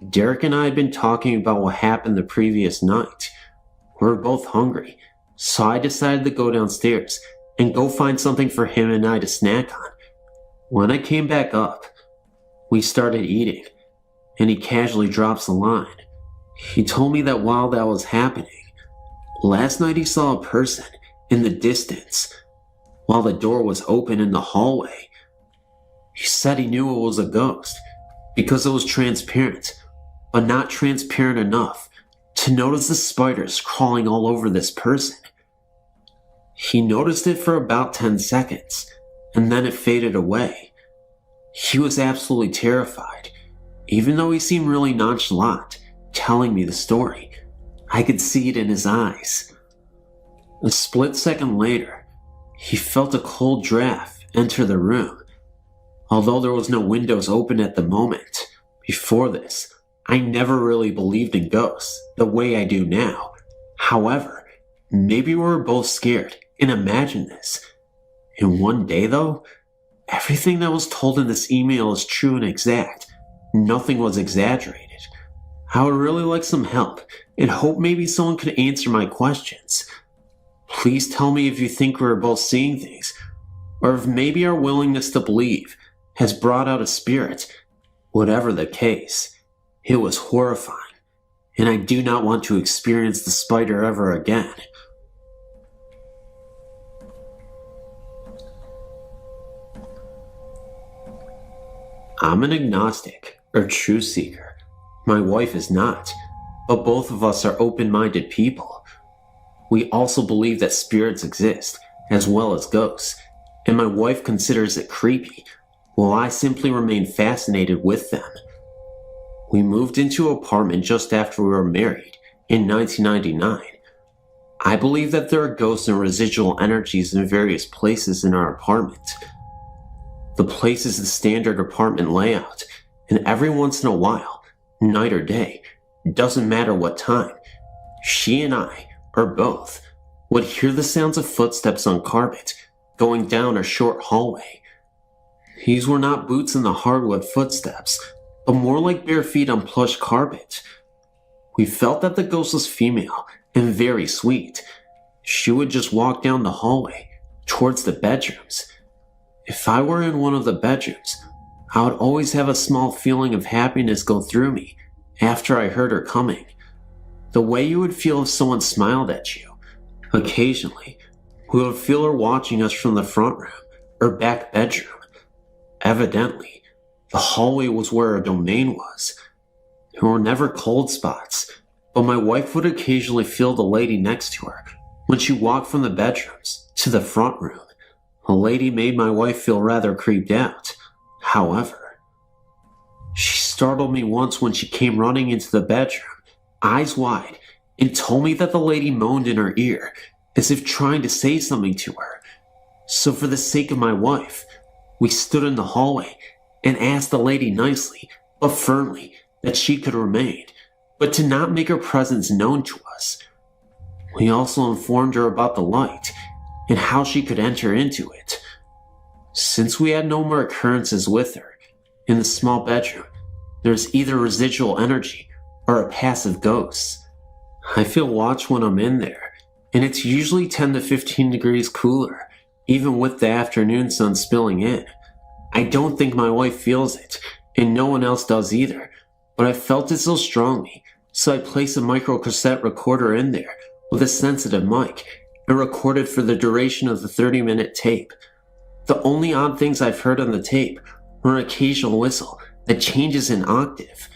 Derek and I had been talking about what happened the previous night. We were both hungry, so I decided to go downstairs and go find something for him and I to snack on. When I came back up, we started eating, and he casually drops the line. He told me that while that was happening, last night he saw a person in the distance while the door was open in the hallway. He said he knew it was a ghost because it was transparent, but not transparent enough to notice the spiders crawling all over this person. He noticed it for about 10 seconds, and then it faded away. He was absolutely terrified, even though he seemed really nonchalant, telling me the story. I could see it in his eyes. A split second later, he felt a cold draft enter the room. Although there was no windows open at the moment, before this, I never really believed in ghosts the way I do now. However, maybe we were both scared and imagined this. And one day though, everything that was told in this email is true and exact. Nothing was exaggerated. I would really like some help and hope maybe someone could answer my questions. Please tell me if you think we're both seeing things, or if maybe our willingness to believe has brought out a spirit. Whatever the case, it was horrifying, and I do not want to experience the spider ever again. I'm an agnostic, or truth seeker. My wife is not, but both of us are open-minded people. We also believe that spirits exist, as well as ghosts, and my wife considers it creepy, while I simply remain fascinated with them. We moved into an apartment just after we were married, in 1999. I believe that there are ghosts and residual energies in various places in our apartment. The place is the standard apartment layout, and every once in a while, night or day, doesn't matter what time, she and I, or both, would hear the sounds of footsteps on carpet going down a short hallway. These were not boots in the hardwood footsteps, but more like bare feet on plush carpet. We felt that the ghost was female and very sweet. She would just walk down the hallway towards the bedrooms. If I were in one of the bedrooms, I would always have a small feeling of happiness go through me after I heard her coming. The way you would feel if someone smiled at you. Occasionally, we would feel her watching us from the front room or back bedroom. Evidently, the hallway was where her domain was. There were never cold spots, but my wife would occasionally feel the lady next to her when she walked from the bedrooms to the front room. The lady made my wife feel rather creeped out. However, she startled me once when she came running into the bedroom, eyes wide, and told me that the lady moaned in her ear, as if trying to say something to her. So for the sake of my wife, we stood in the hallway and asked the lady nicely, but firmly, that she could remain, but to not make her presence known to us. We also informed her about the light and how she could enter into it. Since we had no more occurrences with her, in the small bedroom, there's either residual energy or a passive ghost. I feel watched when I'm in there, and it's usually 10 to 15 degrees cooler, even with the afternoon sun spilling in. I don't think my wife feels it, and no one else does either, but I felt it so strongly, so I placed a micro cassette recorder in there with a sensitive mic and recorded for the duration of the 30-minute tape. The only odd things I've heard on the tape are an occasional whistle that changes in octave.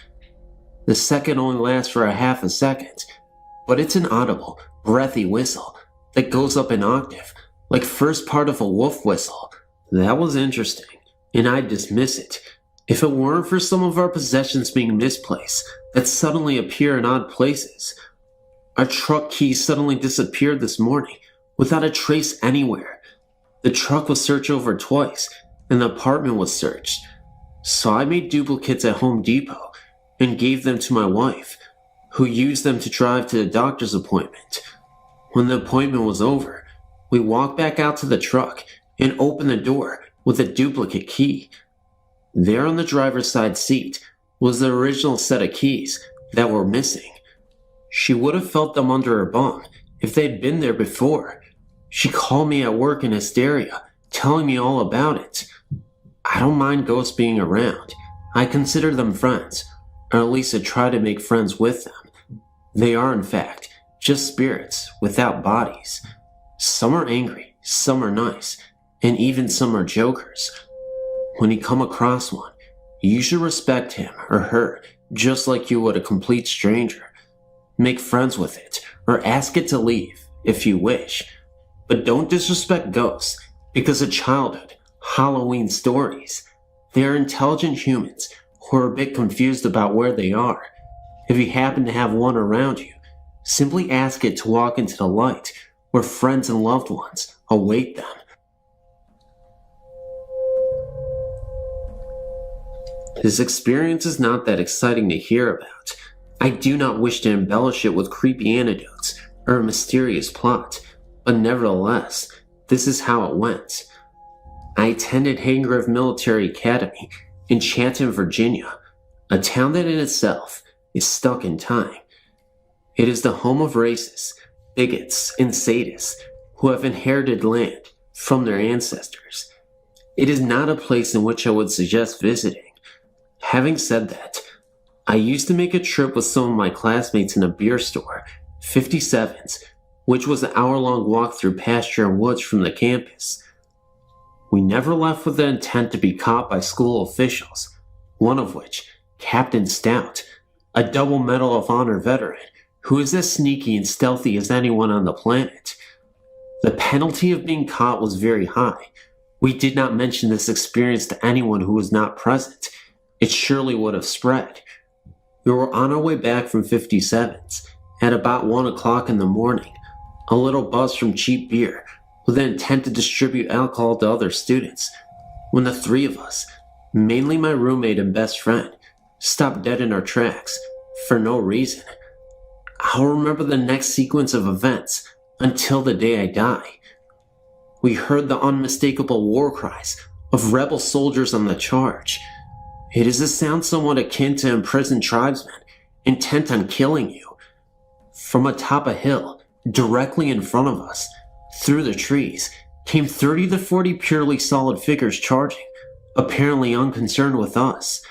The second only lasts for a half a second, but it's an audible, breathy whistle that goes up an octave, like first part of a wolf whistle. That was interesting, and I'd dismiss it if it weren't for some of our possessions being misplaced that suddenly appear in odd places. Our truck keys suddenly disappeared this morning without a trace anywhere. The truck was searched over twice, and the apartment was searched. So I made duplicates at Home Depot and gave them to my wife, who used them to drive to the doctor's appointment. When the appointment was over, we walked back out to the truck and opened the door with a duplicate key. There on the driver's side seat was the original set of keys that were missing. She would have felt them under her bum if they'd been there before. She called me at work in hysteria, telling me all about it. I don't mind ghosts being around. I consider them friends, or at least I try to make friends with them. They are, in fact, just spirits without bodies. Some are angry, some are nice, and even some are jokers. When you come across one, you should respect him or her just like you would a complete stranger. Make friends with it, or ask it to leave if you wish. But don't disrespect ghosts because of childhood, Halloween stories. They are intelligent humans who are a bit confused about where they are. If you happen to have one around you, simply ask it to walk into the light where friends and loved ones await them. This experience is not that exciting to hear about. I do not wish to embellish it with creepy anecdotes or a mysterious plot, but nevertheless, this is how it went. I attended Hagengrove Military Academy in Chatham, Virginia, a town that in itself is stuck in time. It is the home of racists, bigots, and sadists who have inherited land from their ancestors. It is not a place in which I would suggest visiting. Having said that, I used to make a trip with some of my classmates in a beer store, 57's, which was an hour-long walk through pasture and woods from the campus. We never left with the intent to be caught by school officials, one of which, Captain Stout, a double Medal of Honor veteran, who is as sneaky and stealthy as anyone on the planet. The penalty of being caught was very high. We did not mention this experience to anyone who was not present. It surely would have spread. We were on our way back from 57's at about 1 o'clock in the morning, a little buzz from cheap beer with the intent to distribute alcohol to other students, when the three of us, mainly my roommate and best friend, stopped dead in our tracks for no reason. I'll remember the next sequence of events until the day I die. We heard the unmistakable war cries of rebel soldiers on the charge. It is a sound somewhat akin to imprisoned tribesmen intent on killing you. From atop a hill, directly in front of us, through the trees, came 30 to 40 purely solid figures charging, apparently unconcerned with us.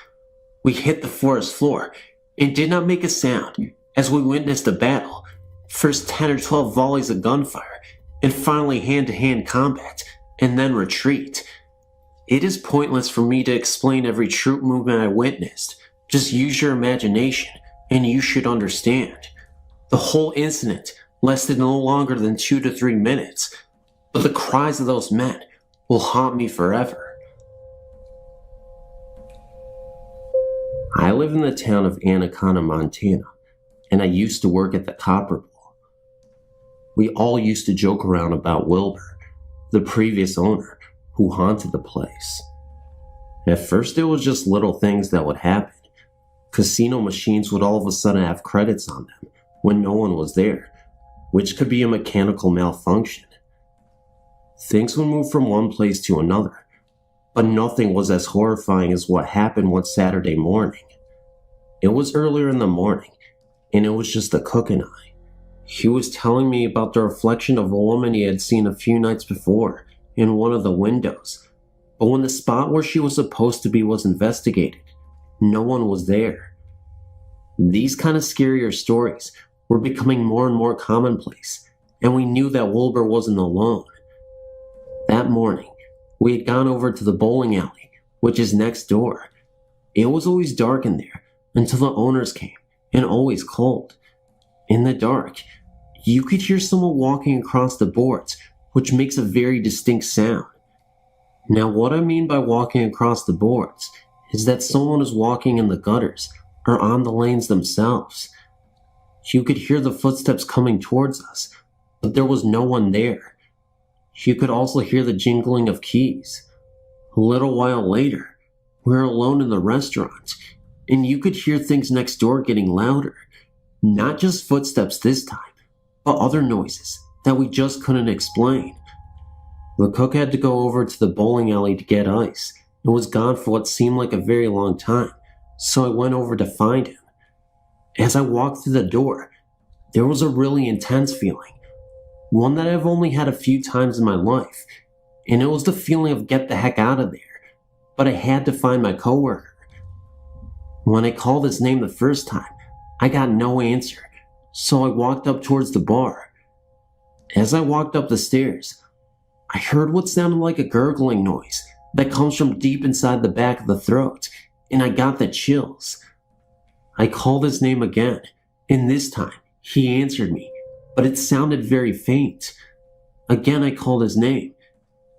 We hit the forest floor and did not make a sound as we witnessed a battle. First 10 or 12 volleys of gunfire, and finally hand-to-hand combat, and then retreat. It is pointless for me to explain every troop movement I witnessed. Just use your imagination, and you should understand. The whole incident lasted no longer than 2 to 3 minutes, but the cries of those men will haunt me forever. I live in the town of Antietam, Montana, and I used to work at the Copper Bowl. We all used to joke around about Wilbur, the previous owner, who haunted the place. At first it was just little things that would happen. Casino machines would all of a sudden have credits on them when no one was there, which could be a mechanical malfunction. Things would move from one place to another, but nothing was as horrifying as what happened one Saturday morning. It was earlier in the morning, and it was just the cook and I. He was telling me about the reflection of a woman he had seen a few nights before in one of the windows, but when the spot where she was supposed to be was investigated, no one was there. These kind of scarier stories were becoming more and more commonplace, and we knew that Wilbur wasn't alone. That morning, we had gone over to the bowling alley, which is next door. It was always dark in there until the owners came, and always cold. In the dark, you could hear someone walking across the boards, which makes a very distinct sound. Now, what I mean by walking across the boards is that someone is walking in the gutters or on the lanes themselves. You could hear the footsteps coming towards us, but there was no one there. You could also hear the jingling of keys. A little while later, we were alone in the restaurant, and you could hear things next door getting louder. Not just footsteps this time, but other noises that we just couldn't explain. The cook had to go over to the bowling alley to get ice and was gone for what seemed like a very long time, so I went over to find him. As I walked through the door, there was a really intense feeling, one that I've only had a few times in my life, and it was the feeling of get the heck out of there, but I had to find my coworker. When I called his name the first time, I got no answer, so I walked up towards the bar. As I walked up the stairs, I heard what sounded like a gurgling noise that comes from deep inside the back of the throat, and I got the chills. I called his name again, and this time he answered me, but it sounded very faint. Again I called his name,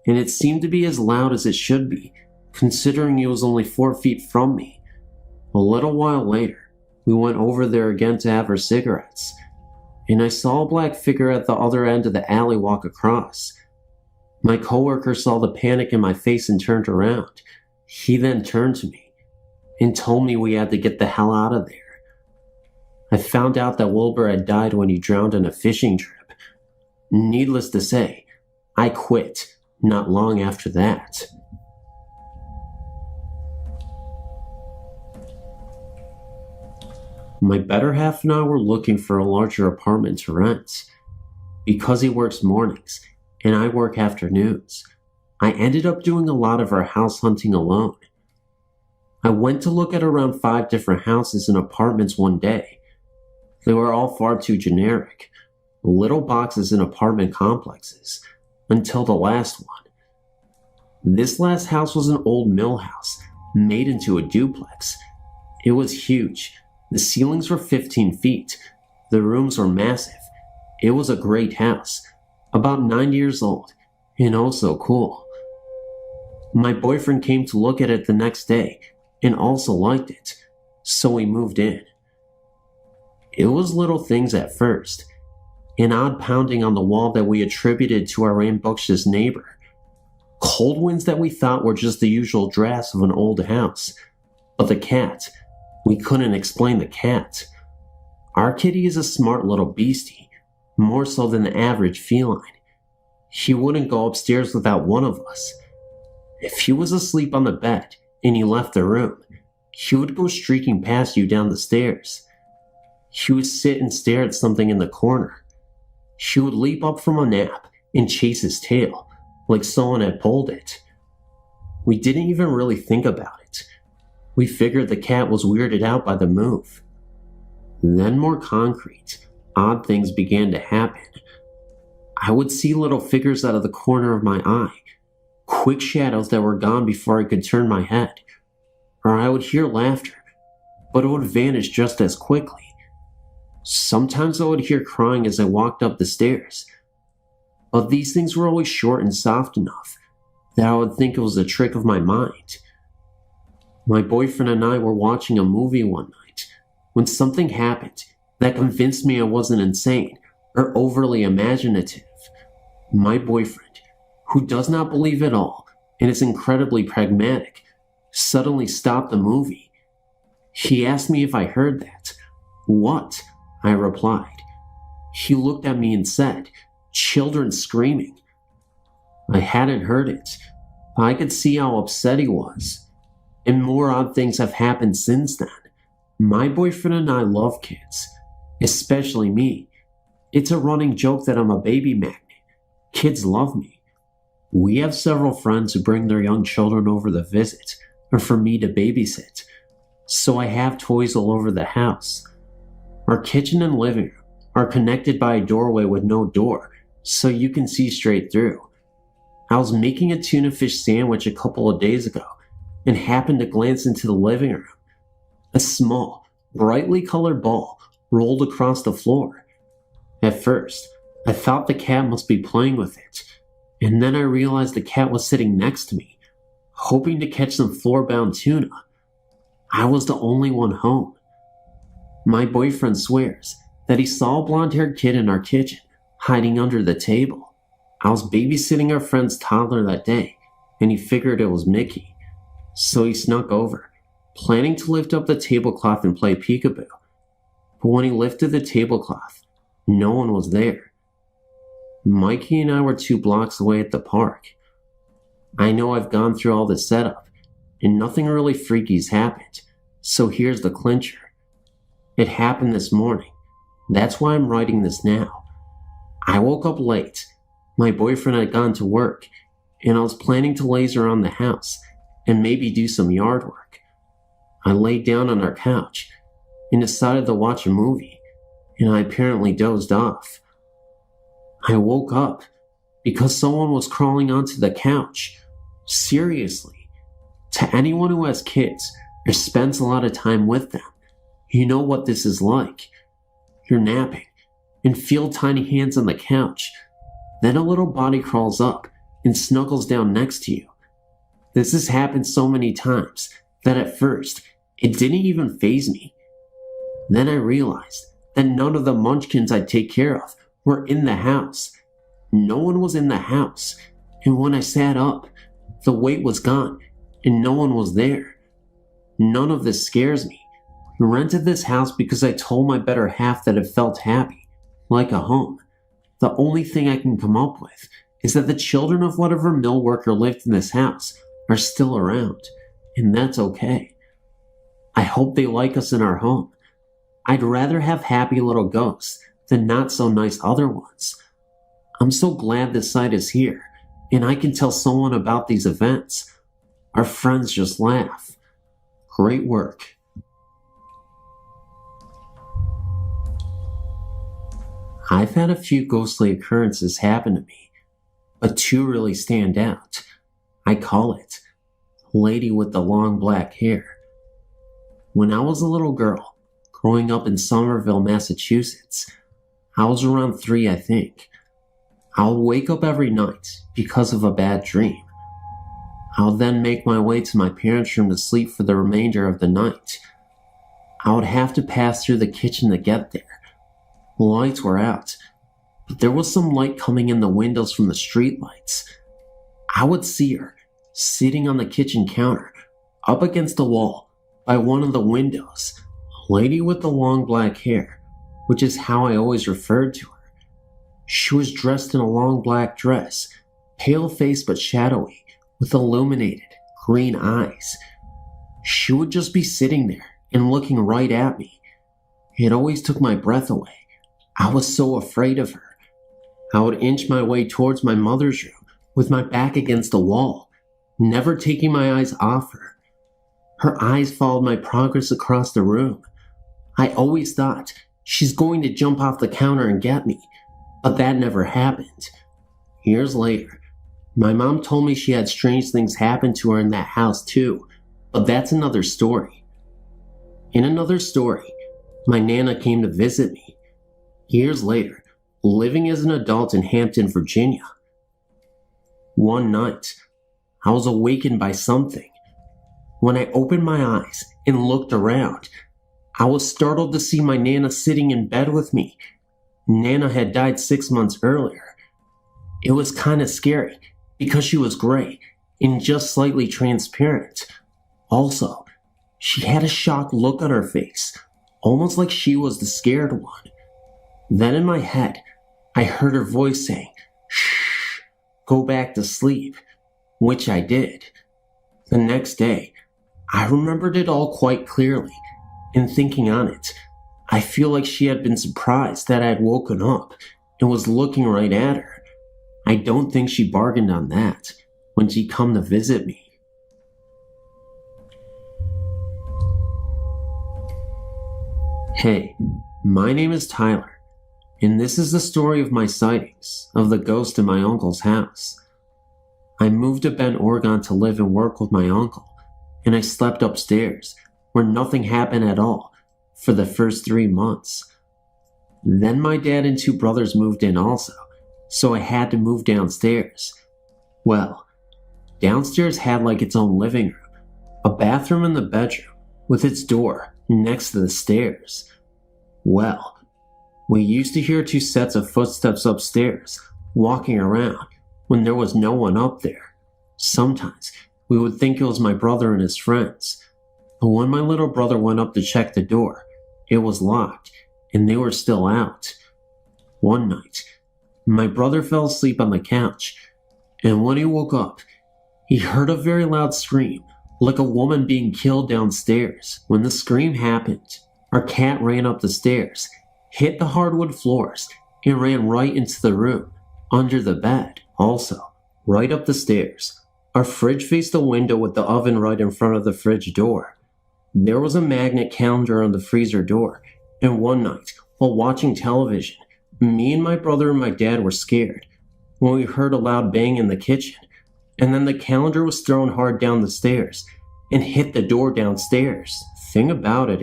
and it seemed to be as loud as it should be, considering he was only 4 feet from me. A little while later, we went over there again to have our cigarettes, and I saw a black figure at the other end of the alley walk across. My coworker saw the panic in my face and turned around. He then turned to me and told me we had to get the hell out of there. I found out that Wilbur had died when he drowned on a fishing trip. Needless to say, I quit not long after that. My better half and I were looking for a larger apartment to rent. Because he works mornings and I work afternoons, I ended up doing a lot of our house hunting alone. I went to look at around 5 different houses and apartments one day. They were all far too generic, little boxes in apartment complexes, until the last one. This last house was an old mill house, made into a duplex. It was huge. The ceilings were 15 feet. The rooms were massive. It was a great house, about 90 years old, and oh so cool. My boyfriend came to look at it the next day and also liked it, so we moved in. It was little things at first, an odd pounding on the wall that we attributed to our rambunctious neighbor, cold winds that we thought were just the usual drafts of an old house, but the cat, we couldn't explain the cat. Our kitty is a smart little beastie, more so than the average feline. He wouldn't go upstairs without one of us. If he was asleep on the bed and you left the room, he would go streaking past you down the stairs. He would sit and stare at something in the corner. He would leap up from a nap and chase his tail, like someone had pulled it. We didn't even really think about it. We figured the cat was weirded out by the move. Then more concrete, odd things began to happen. I would see little figures out of the corner of my eye, quick shadows that were gone before I could turn my head. Or I would hear laughter, but it would vanish just as quickly. Sometimes I would hear crying as I walked up the stairs, but these things were always short and soft enough that I would think it was a trick of my mind. My boyfriend and I were watching a movie one night when something happened that convinced me I wasn't insane or overly imaginative. My boyfriend, who does not believe at all and is incredibly pragmatic, suddenly stopped the movie. He asked me if I heard that. "What?" I replied. He looked at me and said, "Children screaming." I hadn't heard it, but I could see how upset he was. And more odd things have happened since then. My boyfriend and I love kids, especially me. It's a running joke that I'm a baby magnet. Kids love me. We have several friends who bring their young children over to visit, or for me to babysit, so I have toys all over the house. Our kitchen and living room are connected by a doorway with no door, so you can see straight through. I was making a tuna fish sandwich a couple of days ago and happened to glance into the living room. A small, brightly colored ball rolled across the floor. At first, I thought the cat must be playing with it, and then I realized the cat was sitting next to me, hoping to catch some floor-bound tuna. I was the only one home. My boyfriend swears that he saw a blonde-haired kid in our kitchen, hiding under the table. I was babysitting our friend's toddler that day, and he figured it was Mickey. So he snuck over, planning to lift up the tablecloth and play peekaboo. But when he lifted the tablecloth, no one was there. Mikey and I were 2 blocks away at the park. I know I've gone through all the setup, and nothing really freaky's happened, so here's the clincher. It happened this morning. That's why I'm writing this now. I woke up late. My boyfriend had gone to work, and I was planning to laze around the house and maybe do some yard work. I laid down on our couch and decided to watch a movie, and I apparently dozed off. I woke up because someone was crawling onto the couch. Seriously. To anyone who has kids or spends a lot of time with them, you know what this is like. You're napping and feel tiny hands on the couch. Then a little body crawls up and snuggles down next to you. This has happened so many times that at first it didn't even faze me. Then I realized that none of the munchkins I take care of were in the house. No one was in the house, and when I sat up, the weight was gone and no one was there. None of this scares me. I rented this house because I told my better half that it felt happy, like a home. The only thing I can come up with is that the children of whatever mill worker lived in this house are still around, and that's okay. I hope they like us in our home. I'd rather have happy little ghosts than not so nice other ones. I'm so glad this site is here, and I can tell someone about these events. Our friends just laugh. Great work. I've had a few ghostly occurrences happen to me, but 2 really stand out. I call it Lady with the Long Black Hair. When I was a little girl, growing up in Somerville, Massachusetts, I was around 3, I think. I would wake up every night because of a bad dream. I would then make my way to my parents' room to sleep for the remainder of the night. I would have to pass through the kitchen to get there. The lights were out, but there was some light coming in the windows from the street lights. I would see her sitting on the kitchen counter, up against the wall by one of the windows, a lady with the long black hair, which is how I always referred to her. She was dressed in a long black dress, pale-faced but shadowy, with illuminated green eyes. She would just be sitting there and looking right at me. It always took my breath away. I was so afraid of her. I would inch my way towards my mother's room with my back against the wall, never taking my eyes off her. Her eyes followed my progress across the room. I always thought, she's going to jump off the counter and get me, but that never happened. Years later, my mom told me she had strange things happen to her in that house too, but that's another story. In another story, my Nana came to visit me. Years later, living as an adult in Hampton, Virginia. One night, I was awakened by something. When I opened my eyes and looked around, I was startled to see my Nana sitting in bed with me. Nana had died 6 months earlier. It was kind of scary because she was gray and just slightly transparent. Also, she had a shocked look on her face, almost like she was the scared one. Then in my head, I heard her voice saying, "Shh, go back to sleep," which I did. The next day, I remembered it all quite clearly, and thinking on it, I feel like she had been surprised that I had woken up and was looking right at her. I don't think she bargained on that when she come to visit me. Hey, my name is Tyler, and this is the story of my sightings of the ghost in my uncle's house. I moved to Bend, Oregon to live and work with my uncle, and I slept upstairs where nothing happened at all for the first 3 months. Then my dad and 2 brothers moved in also, so I had to move downstairs. Well, downstairs had like its own living room, a bathroom in the bedroom with its door next to the stairs. Well, we used to hear 2 sets of footsteps upstairs walking around when there was no one up there. Sometimes we would think it was my brother and his friends, but when my little brother went up to check the door, it was locked and they were still out. One night, my brother fell asleep on the couch, and when he woke up, he heard a very loud scream, like a woman being killed downstairs. When the scream happened, our cat ran up the stairs, hit the hardwood floors, and ran right into the room, under the bed. Also, right up the stairs, our fridge faced the window with the oven right in front of the fridge door. There was a magnet calendar on the freezer door, and one night, while watching television, me and my brother and my dad were scared when we heard a loud bang in the kitchen, and then the calendar was thrown hard down the stairs and hit the door downstairs. Thing about it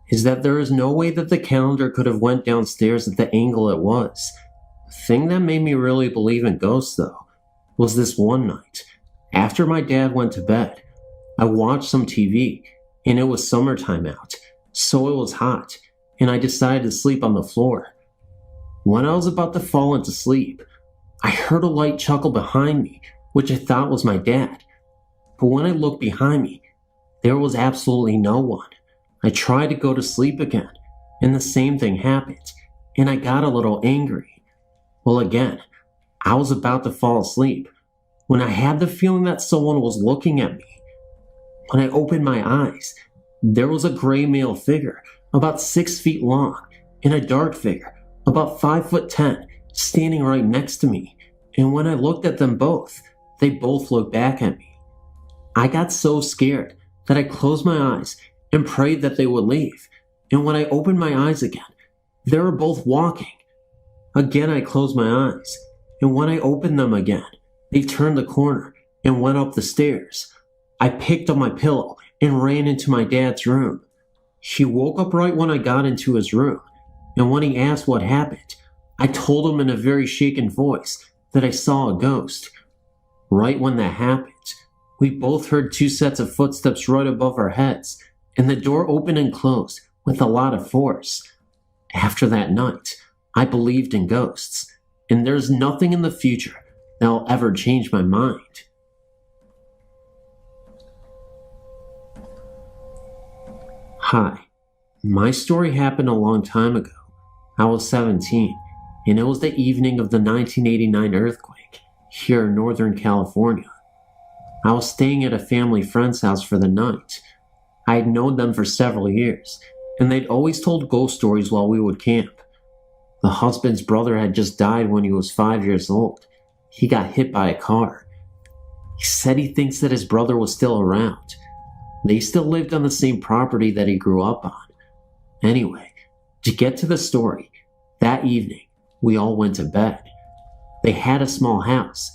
is that there is no way that the calendar could have went downstairs at the angle it was. The thing that made me really believe in ghosts, though, was this one night. After my dad went to bed, I watched some TV, and it was summertime out, so it was hot, and I decided to sleep on the floor. When I was about to fall into sleep, I heard a light chuckle behind me, which I thought was my dad. But when I looked behind me, there was absolutely no one. I tried to go to sleep again, and the same thing happened, and I got a little angry. Well, again, I was about to fall asleep when I had the feeling that someone was looking at me. When I opened my eyes, there was a gray male figure about 6 feet long and a dark figure about 5'10" standing right next to me. And when I looked at them both, they both looked back at me. I got so scared that I closed my eyes and prayed that they would leave. And when I opened my eyes again, they were both walking. Again, I closed my eyes, and when I opened them again, they turned the corner and went up the stairs. I picked up my pillow and ran into my dad's room. He woke up right when I got into his room, and when he asked what happened, I told him in a very shaken voice that I saw a ghost. Right when that happened, we both heard 2 sets of footsteps right above our heads, and the door opened and closed with a lot of force. After that night, I believed in ghosts, and there's nothing in the future that will ever change my mind. Hi, my story happened a long time ago. I was 17, and it was the evening of the 1989 earthquake here in Northern California. I was staying at a family friend's house for the night. I had known them for several years, and they'd always told ghost stories while we would camp. The husband's brother had just died when he was 5 years old. He got hit by a car. He said he thinks that his brother was still around. They still lived on the same property that he grew up on. Anyway, to get to the story, that evening, we all went to bed. They had a small house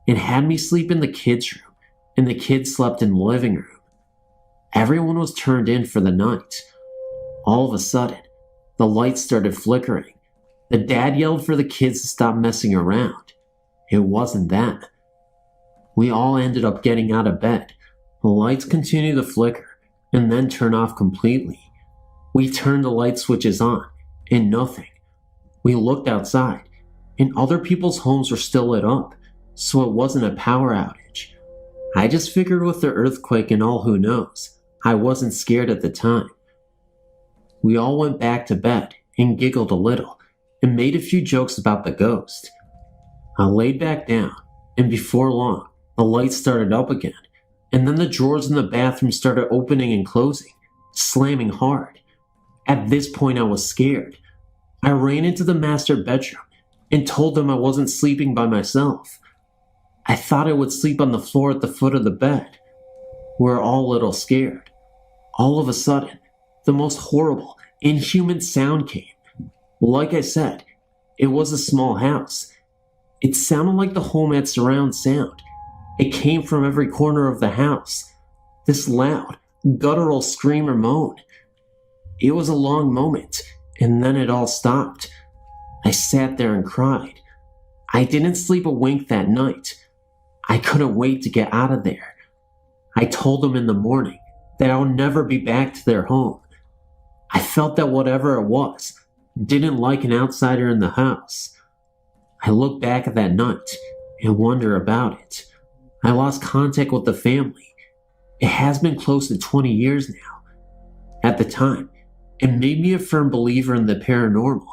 and had me sleep in the kids' room, and the kids slept in the living room. Everyone was turned in for the night. All of a sudden, the lights started flickering. The dad yelled for the kids to stop messing around. It wasn't them. We all ended up getting out of bed. The lights continued to flicker and then turn off completely. We turned the light switches on, and nothing. We looked outside, and other people's homes were still lit up, so it wasn't a power outage. I just figured with the earthquake and all who knows, I wasn't scared at the time. We all went back to bed and giggled a little and made a few jokes about the ghost. I laid back down, and before long, the lights started up again, and then the drawers in the bathroom started opening and closing, slamming hard. At this point, I was scared. I ran into the master bedroom and told them I wasn't sleeping by myself. I thought I would sleep on the floor at the foot of the bed. We were all a little scared. All of a sudden, the most horrible, inhuman sound came. Like I said, it was a small house. It sounded like the home had surround sound. It came from every corner of the house. This loud, guttural scream or moan. It was a long moment, and then it all stopped. I sat there and cried. I didn't sleep a wink that night. I couldn't wait to get out of there. I told them in the morning that I would never be back to their home. I felt that whatever it was didn't like an outsider in the house. I look back at that night and wonder about it. I lost contact with the family. It has been close to 20 years now. At the time, it made me a firm believer in the paranormal.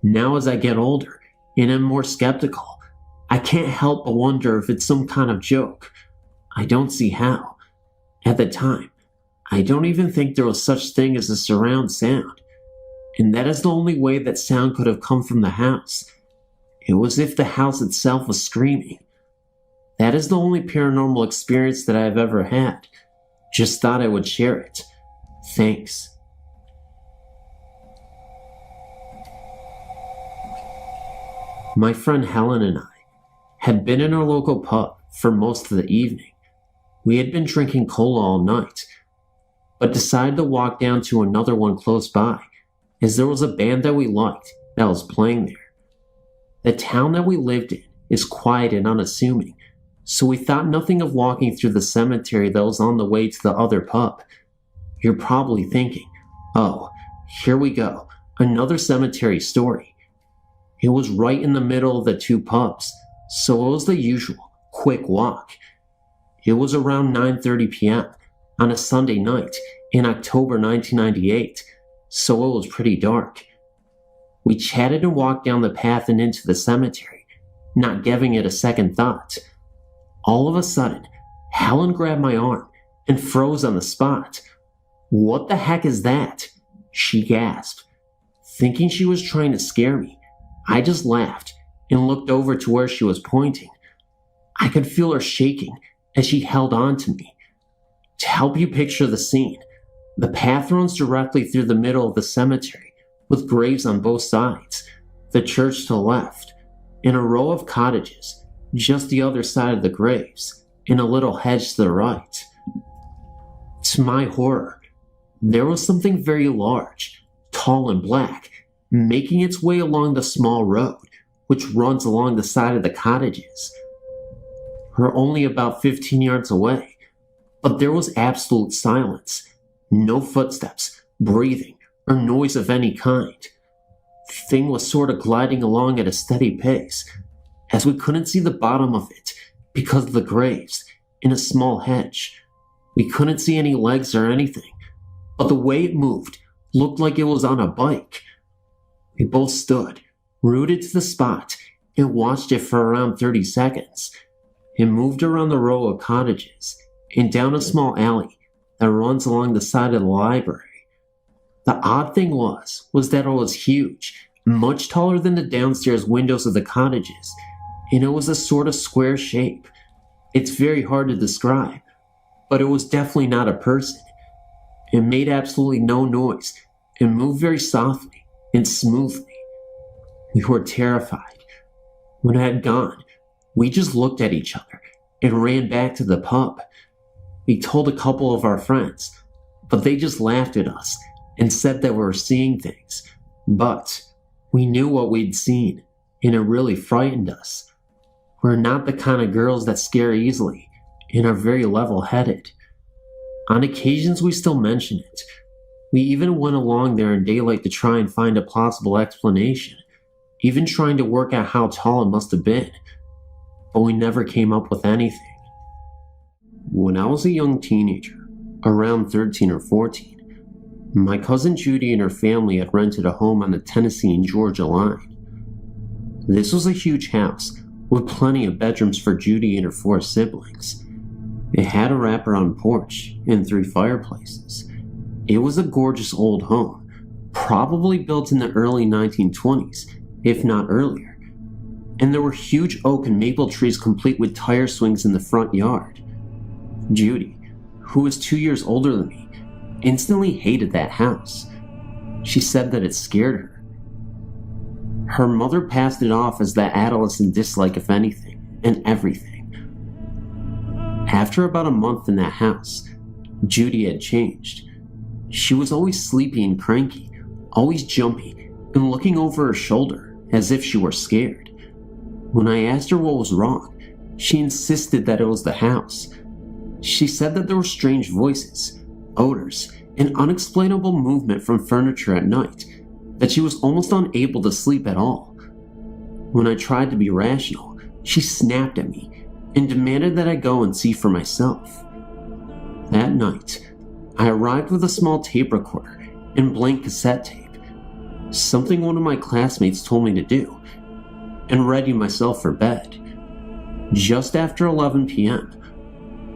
Now as I get older and am more skeptical, I can't help but wonder if it's some kind of joke. I don't see how. At the time, I don't even think there was such thing as a surround sound. And that is the only way that sound could have come from the house. It was as if the house itself was screaming. That is the only paranormal experience that I have ever had. Just thought I would share it. Thanks. My friend Helen and I had been in our local pub for most of the evening. We had been drinking cola all night, but decided to walk down to another one close by, as there was a band that we liked that was playing there. The town that we lived in is quiet and unassuming, so we thought nothing of walking through the cemetery that was on the way to the other pub. You're probably thinking, oh, here we go, another cemetery story. It was right in the middle of the two pubs, so it was the usual quick walk. It was around 9:30 p.m. on a Sunday night in October 1998, so it was pretty dark. We chatted and walked down the path and into the cemetery, not giving it a second thought. All of a sudden, Helen grabbed my arm and froze on the spot. "What the heck is that?" she gasped. Thinking she was trying to scare me, I just laughed and looked over to where she was pointing. I could feel her shaking as she held on to me. To help you picture the scene, the path runs directly through the middle of the cemetery, with graves on both sides, the church to the left, and a row of cottages just the other side of the graves, and a little hedge to the right. To my horror, there was something very large, tall and black, making its way along the small road, which runs along the side of the cottages. We're only about 15 yards away, but there was absolute silence. No footsteps, breathing, or noise of any kind. The thing was sort of gliding along at a steady pace, as we couldn't see the bottom of it because of the graves in a small hedge. We couldn't see any legs or anything, but the way it moved looked like it was on a bike. We both stood, rooted to the spot and watched it for around 30 seconds. It moved around the row of cottages and down a small alley that runs along the side of the library. The odd thing was that it was huge, much taller than the downstairs windows of the cottages, and it was a sort of square shape. It's very hard to describe, but it was definitely not a person. It made absolutely no noise and moved very softly and smoothly. We were terrified. When it had gone, we just looked at each other and ran back to the pub. We told a couple of our friends, but they just laughed at us and said that we were seeing things. But we knew what we'd seen, and it really frightened us. We're not the kind of girls that scare easily and are very level-headed. On occasions, we still mention it. We even went along there in daylight to try and find a plausible explanation, even trying to work out how tall it must have been, but we never came up with anything. When I was a young teenager, around 13 or 14, my cousin Judy and her family had rented a home on the Tennessee and Georgia line. This was a huge house with plenty of bedrooms for Judy and her 4 siblings. It had a wraparound porch and 3 fireplaces. It was a gorgeous old home, probably built in the early 1920s, if not earlier. And there were huge oak and maple trees complete with tire swings in the front yard. Judy, who was 2 years older than me, instantly hated that house. She said that it scared her. Her mother passed it off as the adolescent dislike of anything and everything. After about a month in that house, Judy had changed. She was always sleepy and cranky, always jumpy, and looking over her shoulder as if she were scared. When I asked her what was wrong, she insisted that it was the house. She said that there were strange voices, odors, and unexplainable movement from furniture at night, that she was almost unable to sleep at all. When I tried to be rational, she snapped at me and demanded that I go and see for myself. That night, I arrived with a small tape recorder and blank cassette tape, something one of my classmates told me to do, and ready myself for bed. Just after 11 p.m.,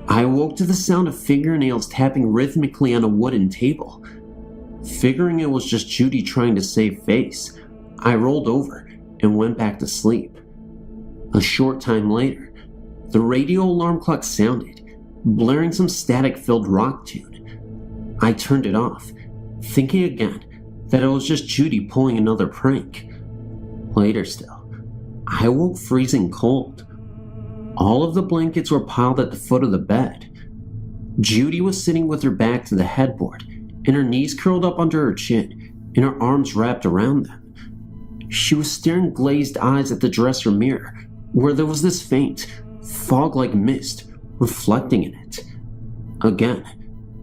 I awoke to the sound of fingernails tapping rhythmically on a wooden table. Figuring it was just Judy trying to save face, I rolled over and went back to sleep. A short time later, the radio alarm clock sounded, blaring some static-filled rock tune. I turned it off, thinking again that it was just Judy pulling another prank. Later still, I woke freezing cold. All of the blankets were piled at the foot of the bed. Judy was sitting with her back to the headboard, and her knees curled up under her chin, and her arms wrapped around them. She was staring glazed eyes at the dresser mirror, where there was this faint, fog-like mist reflecting in it. Again,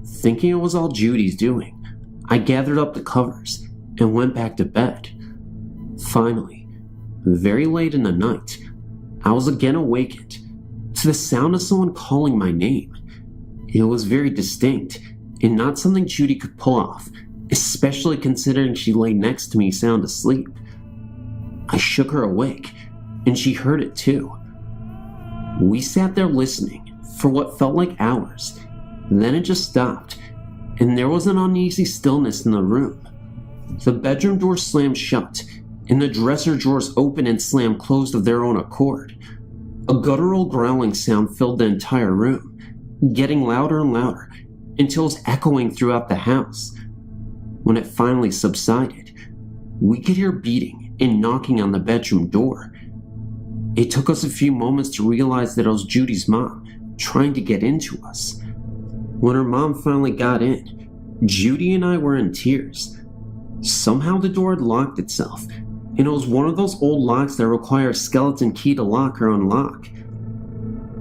thinking it was all Judy's doing, I gathered up the covers and went back to bed. Finally, very late in the night, I was again awakened to the sound of someone calling my name. It was very distinct and not something Judy could pull off, especially considering she lay next to me sound asleep. I shook her awake, and she heard it too. We sat there listening for what felt like hours. Then it just stopped, and there was an uneasy stillness in the room. The bedroom door slammed shut, and the dresser drawers opened and slammed closed of their own accord. A guttural growling sound filled the entire room, getting louder and louder until it was echoing throughout the house. When it finally subsided, we could hear beating and knocking on the bedroom door. It took us a few moments to realize that it was Judy's mom trying to get into us. When her mom finally got in, Judy and I were in tears. Somehow the door had locked itself, and it was one of those old locks that require a skeleton key to lock or unlock.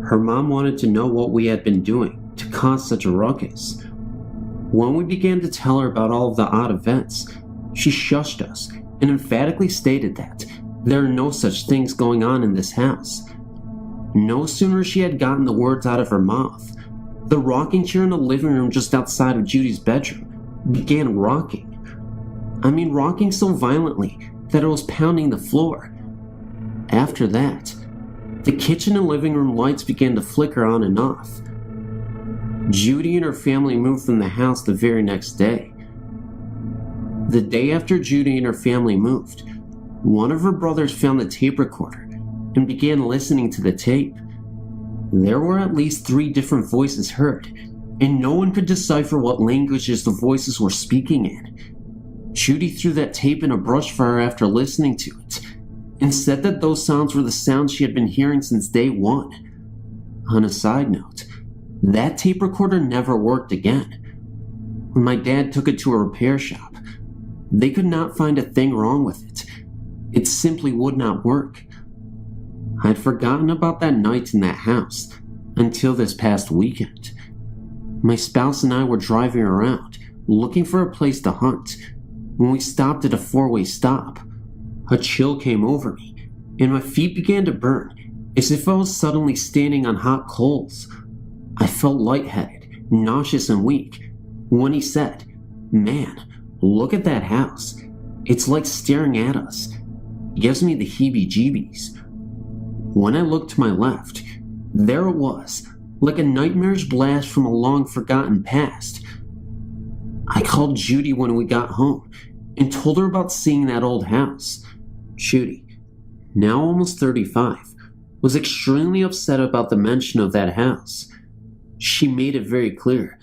Her mom wanted to know what we had been doing to cause such a ruckus. When we began to tell her about all of the odd events, she shushed us and emphatically stated that there are no such things going on in this house. No sooner she had gotten the words out of her mouth, the rocking chair in the living room just outside of Judy's bedroom began rocking. I mean, rocking so violently that it was pounding the floor. After that, the kitchen and living room lights began to flicker on and off. Judy and her family moved from the house the very next day. The day after Judy and her family moved, one of her brothers found the tape recorder and began listening to the tape. There were at least 3 different voices heard, and no one could decipher what languages the voices were speaking in. Judy threw that tape in a brush fire after listening to it, and said that those sounds were the sounds she had been hearing since day 1. On a side note, that tape recorder never worked again. When my dad took it to a repair shop, they could not find a thing wrong with it. It simply would not work. I'd forgotten about that night in that house until this past weekend. My spouse and I were driving around looking for a place to hunt when we stopped at a 4-way stop. A chill came over me and my feet began to burn as if I was suddenly standing on hot coals. I felt lightheaded, nauseous, and weak when he said, "Man, look at that house. It's like staring at us." Gives me the heebie-jeebies. When I looked to my left, there it was, like a nightmarish blast from a long-forgotten past. I called Judy when we got home and told her about seeing that old house. Judy, now almost 35, was extremely upset about the mention of that house. She made it very clear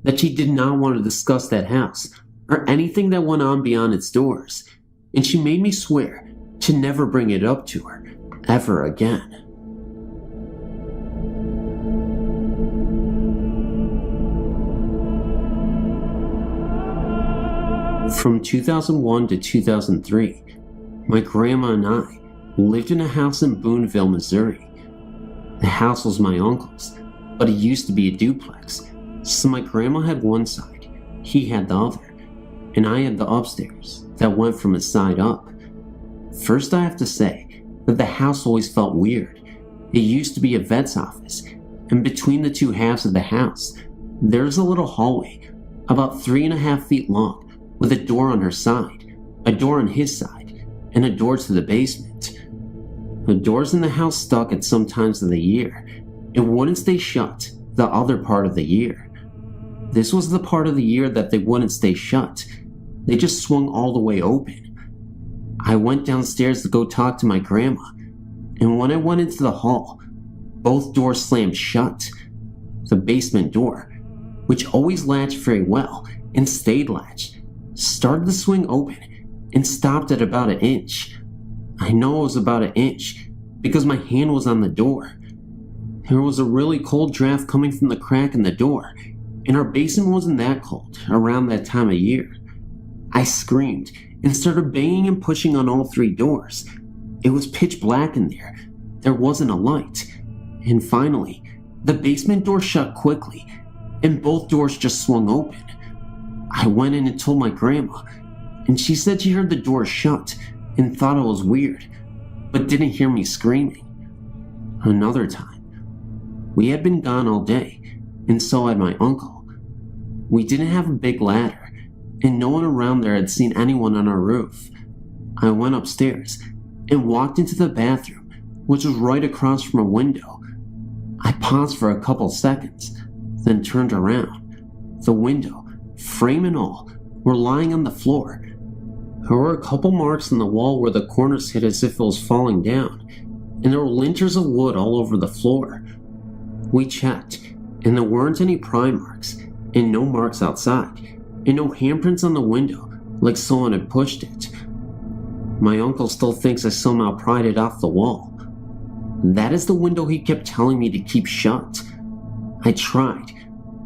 that she did not want to discuss that house or anything that went on beyond its doors, and she made me swear to never bring it up to her ever again. From 2001 to 2003, my grandma and I lived in a house in Boonville, Missouri. The house was my uncle's, but it used to be a duplex, so my grandma had one side, he had the other, and I had the upstairs that went from his side up. First, I have to say that the house always felt weird. It used to be a vet's office, and between the 2 halves of the house, there's a little hallway about 3.5 feet long with a door on her side, a door on his side, and a door to the basement. The doors in the house stuck at some times of the year. It wouldn't stay shut the other part of the year. This was the part of the year that they wouldn't stay shut. They just swung all the way open. I went downstairs to go talk to my grandma, and when I went into the hall, both doors slammed shut. The basement door, which always latched very well and stayed latched, started to swing open and stopped at about 1 inch. I know it was about 1 inch because my hand was on the door. There was a really cold draft coming from the crack in the door, and our basement wasn't that cold around that time of year. I screamed and started banging and pushing on all 3 doors. It was pitch black in there. There wasn't a light. And finally, the basement door shut quickly, and both doors just swung open. I went in and told my grandma, and she said she heard the door shut and thought it was weird, but didn't hear me screaming. Another time, we had been gone all day, and so had my uncle. We didn't have a big ladder, and no one around there had seen anyone on our roof. I went upstairs and walked into the bathroom, which was right across from a window. I paused for a couple seconds, then turned around. The window, frame and all, were lying on the floor. There were a couple marks on the wall where the corners hit as if it was falling down, and there were linters of wood all over the floor. We checked, and there weren't any pry marks, and no marks outside, and no handprints on the window like someone had pushed it. My uncle still thinks I somehow pried it off the wall. That is the window he kept telling me to keep shut. I tried,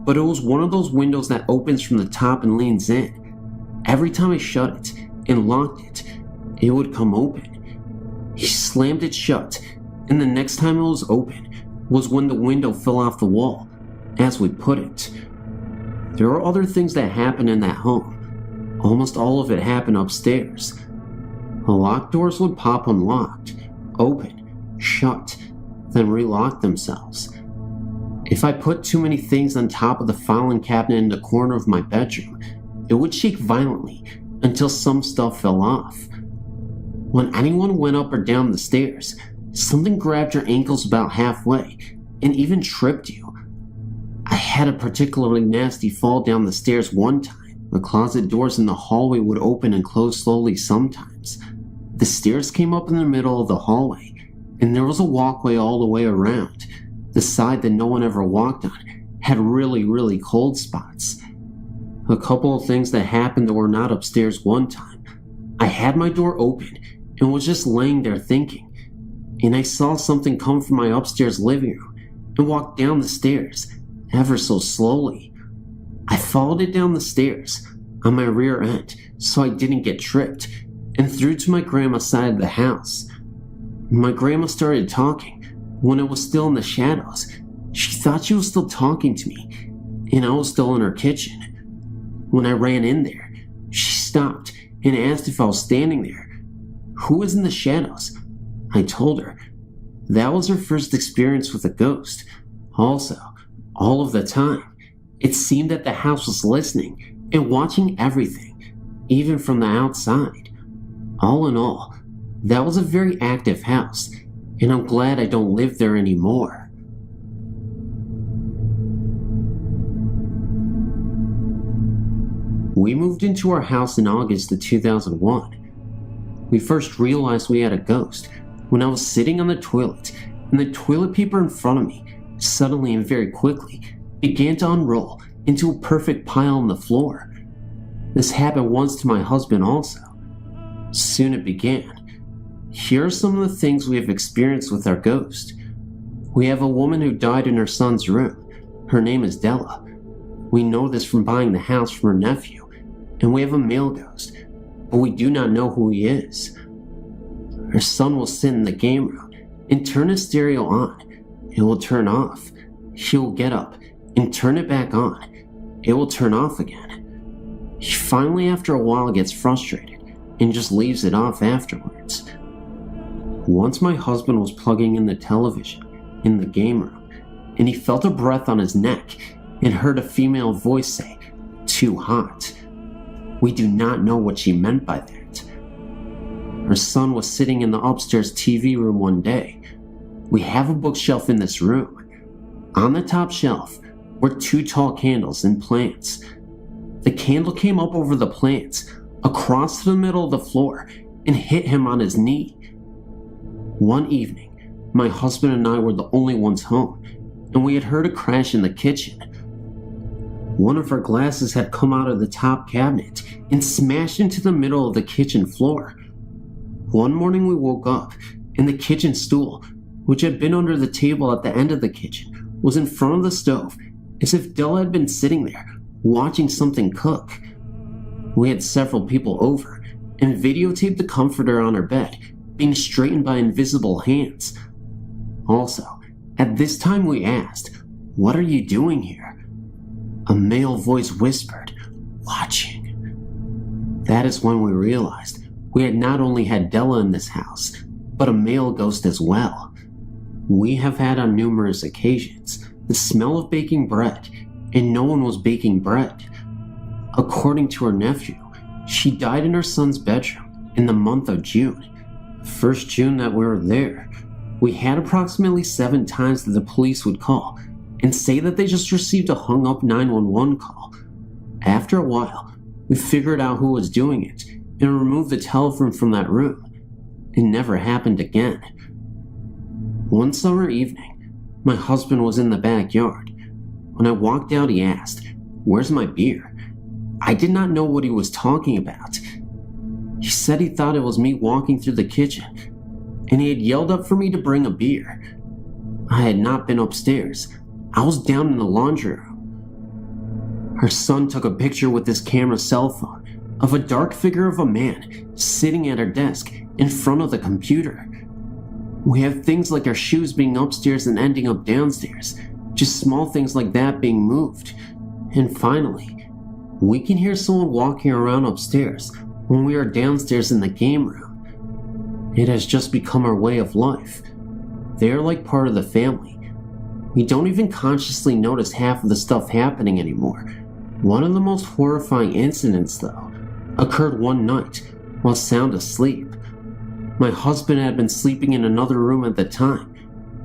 but it was one of those windows that opens from the top and leans in. Every time I shut it and locked it, it would come open. He slammed it shut, and the next time it was open was when the window fell off the wall, as we put it. There are other things that happened in that home. Almost all of it happened upstairs. The locked doors would pop unlocked, open, shut, then relock themselves. If I put too many things on top of the filing cabinet in the corner of my bedroom, it would shake violently until some stuff fell off. When anyone went up or down the stairs, something grabbed your ankles about halfway and even tripped you. I had a particularly nasty fall down the stairs one time. The closet doors in the hallway would open and close slowly sometimes. The stairs came up in the middle of the hallway, and there was a walkway all the way around. The side that no one ever walked on had really cold spots. A couple of things that happened that were not upstairs one time. I had my door open and was just laying there thinking, and I saw something come from my upstairs living room and walk down the stairs, ever so slowly. I followed it down the stairs on my rear end so I didn't get tripped and through to my grandma's side of the house. My grandma started talking when it was still in the shadows. She thought she was still talking to me, and I was still in her kitchen. When I ran in there, she stopped and asked if I was standing there. Who was in the shadows? I told her. That was her first experience with a ghost. Also, all of the time, it seemed that the house was listening and watching everything, even from the outside. All in all, that was a very active house, and I'm glad I don't live there anymore. We moved into our house in August of 2001. We first realized we had a ghost when I was sitting on the toilet, and the toilet paper in front of me suddenly and very quickly began to unroll into a perfect pile on the floor. This happened once to my husband also. Soon it began. Here are some of the things we have experienced with our ghost. We have a woman who died in her son's room. Her name is Della. We know this from buying the house from her nephew. And we have a male ghost, but we do not know who he is. Her son will sit in the game room and turn his stereo on. It will turn off. He will get up and turn it back on. It will turn off again. He finally, after a while, gets frustrated and just leaves it off afterwards. Once my husband was plugging in the television in the game room, and he felt a breath on his neck and heard a female voice say, "Too hot." We do not know what she meant by that. Her son was sitting in the upstairs TV room one day. We have a bookshelf in this room. On the top shelf were 2 tall candles and plants. The candle came up over the plants, across the middle of the floor, and hit him on his knee. One evening, my husband and I were the only ones home, and we had heard a crash in the kitchen. One of our glasses had come out of the top cabinet and smashed into the middle of the kitchen floor. One morning we woke up, and the kitchen stool, which had been under the table at the end of the kitchen, was in front of the stove, as if Della had been sitting there, watching something cook. We had several people over, and videotaped the comforter on her bed, being straightened by invisible hands. Also, at this time we asked, "What are you doing here?" A male voice whispered, "Watching." That is when we realized we had not only had Della in this house, but a male ghost as well. We have had on numerous occasions the smell of baking bread, and no one was baking bread. According to her nephew, she died in her son's bedroom in the month of June. The first June that we were there, we had approximately 7 times that the police would call and say that they just received a hung-up 911 call. After a while, we figured out who was doing it and removed the telephone from that room. It never happened again. One summer evening, my husband was in the backyard. When I walked out, he asked, "Where's my beer?" I did not know what he was talking about. He said he thought it was me walking through the kitchen, and he had yelled up for me to bring a beer. I had not been upstairs. I was down in the laundry room. Her son took a picture with his camera cell phone of a dark figure of a man sitting at her desk in front of the computer. We have things like our shoes being upstairs and ending up downstairs, just small things like that being moved. And finally, we can hear someone walking around upstairs when we are downstairs in the game room. It has just become our way of life. They are like part of the family. We don't even consciously notice half of the stuff happening anymore. One of the most horrifying incidents, though, occurred one night while sound asleep. My husband had been sleeping in another room at the time,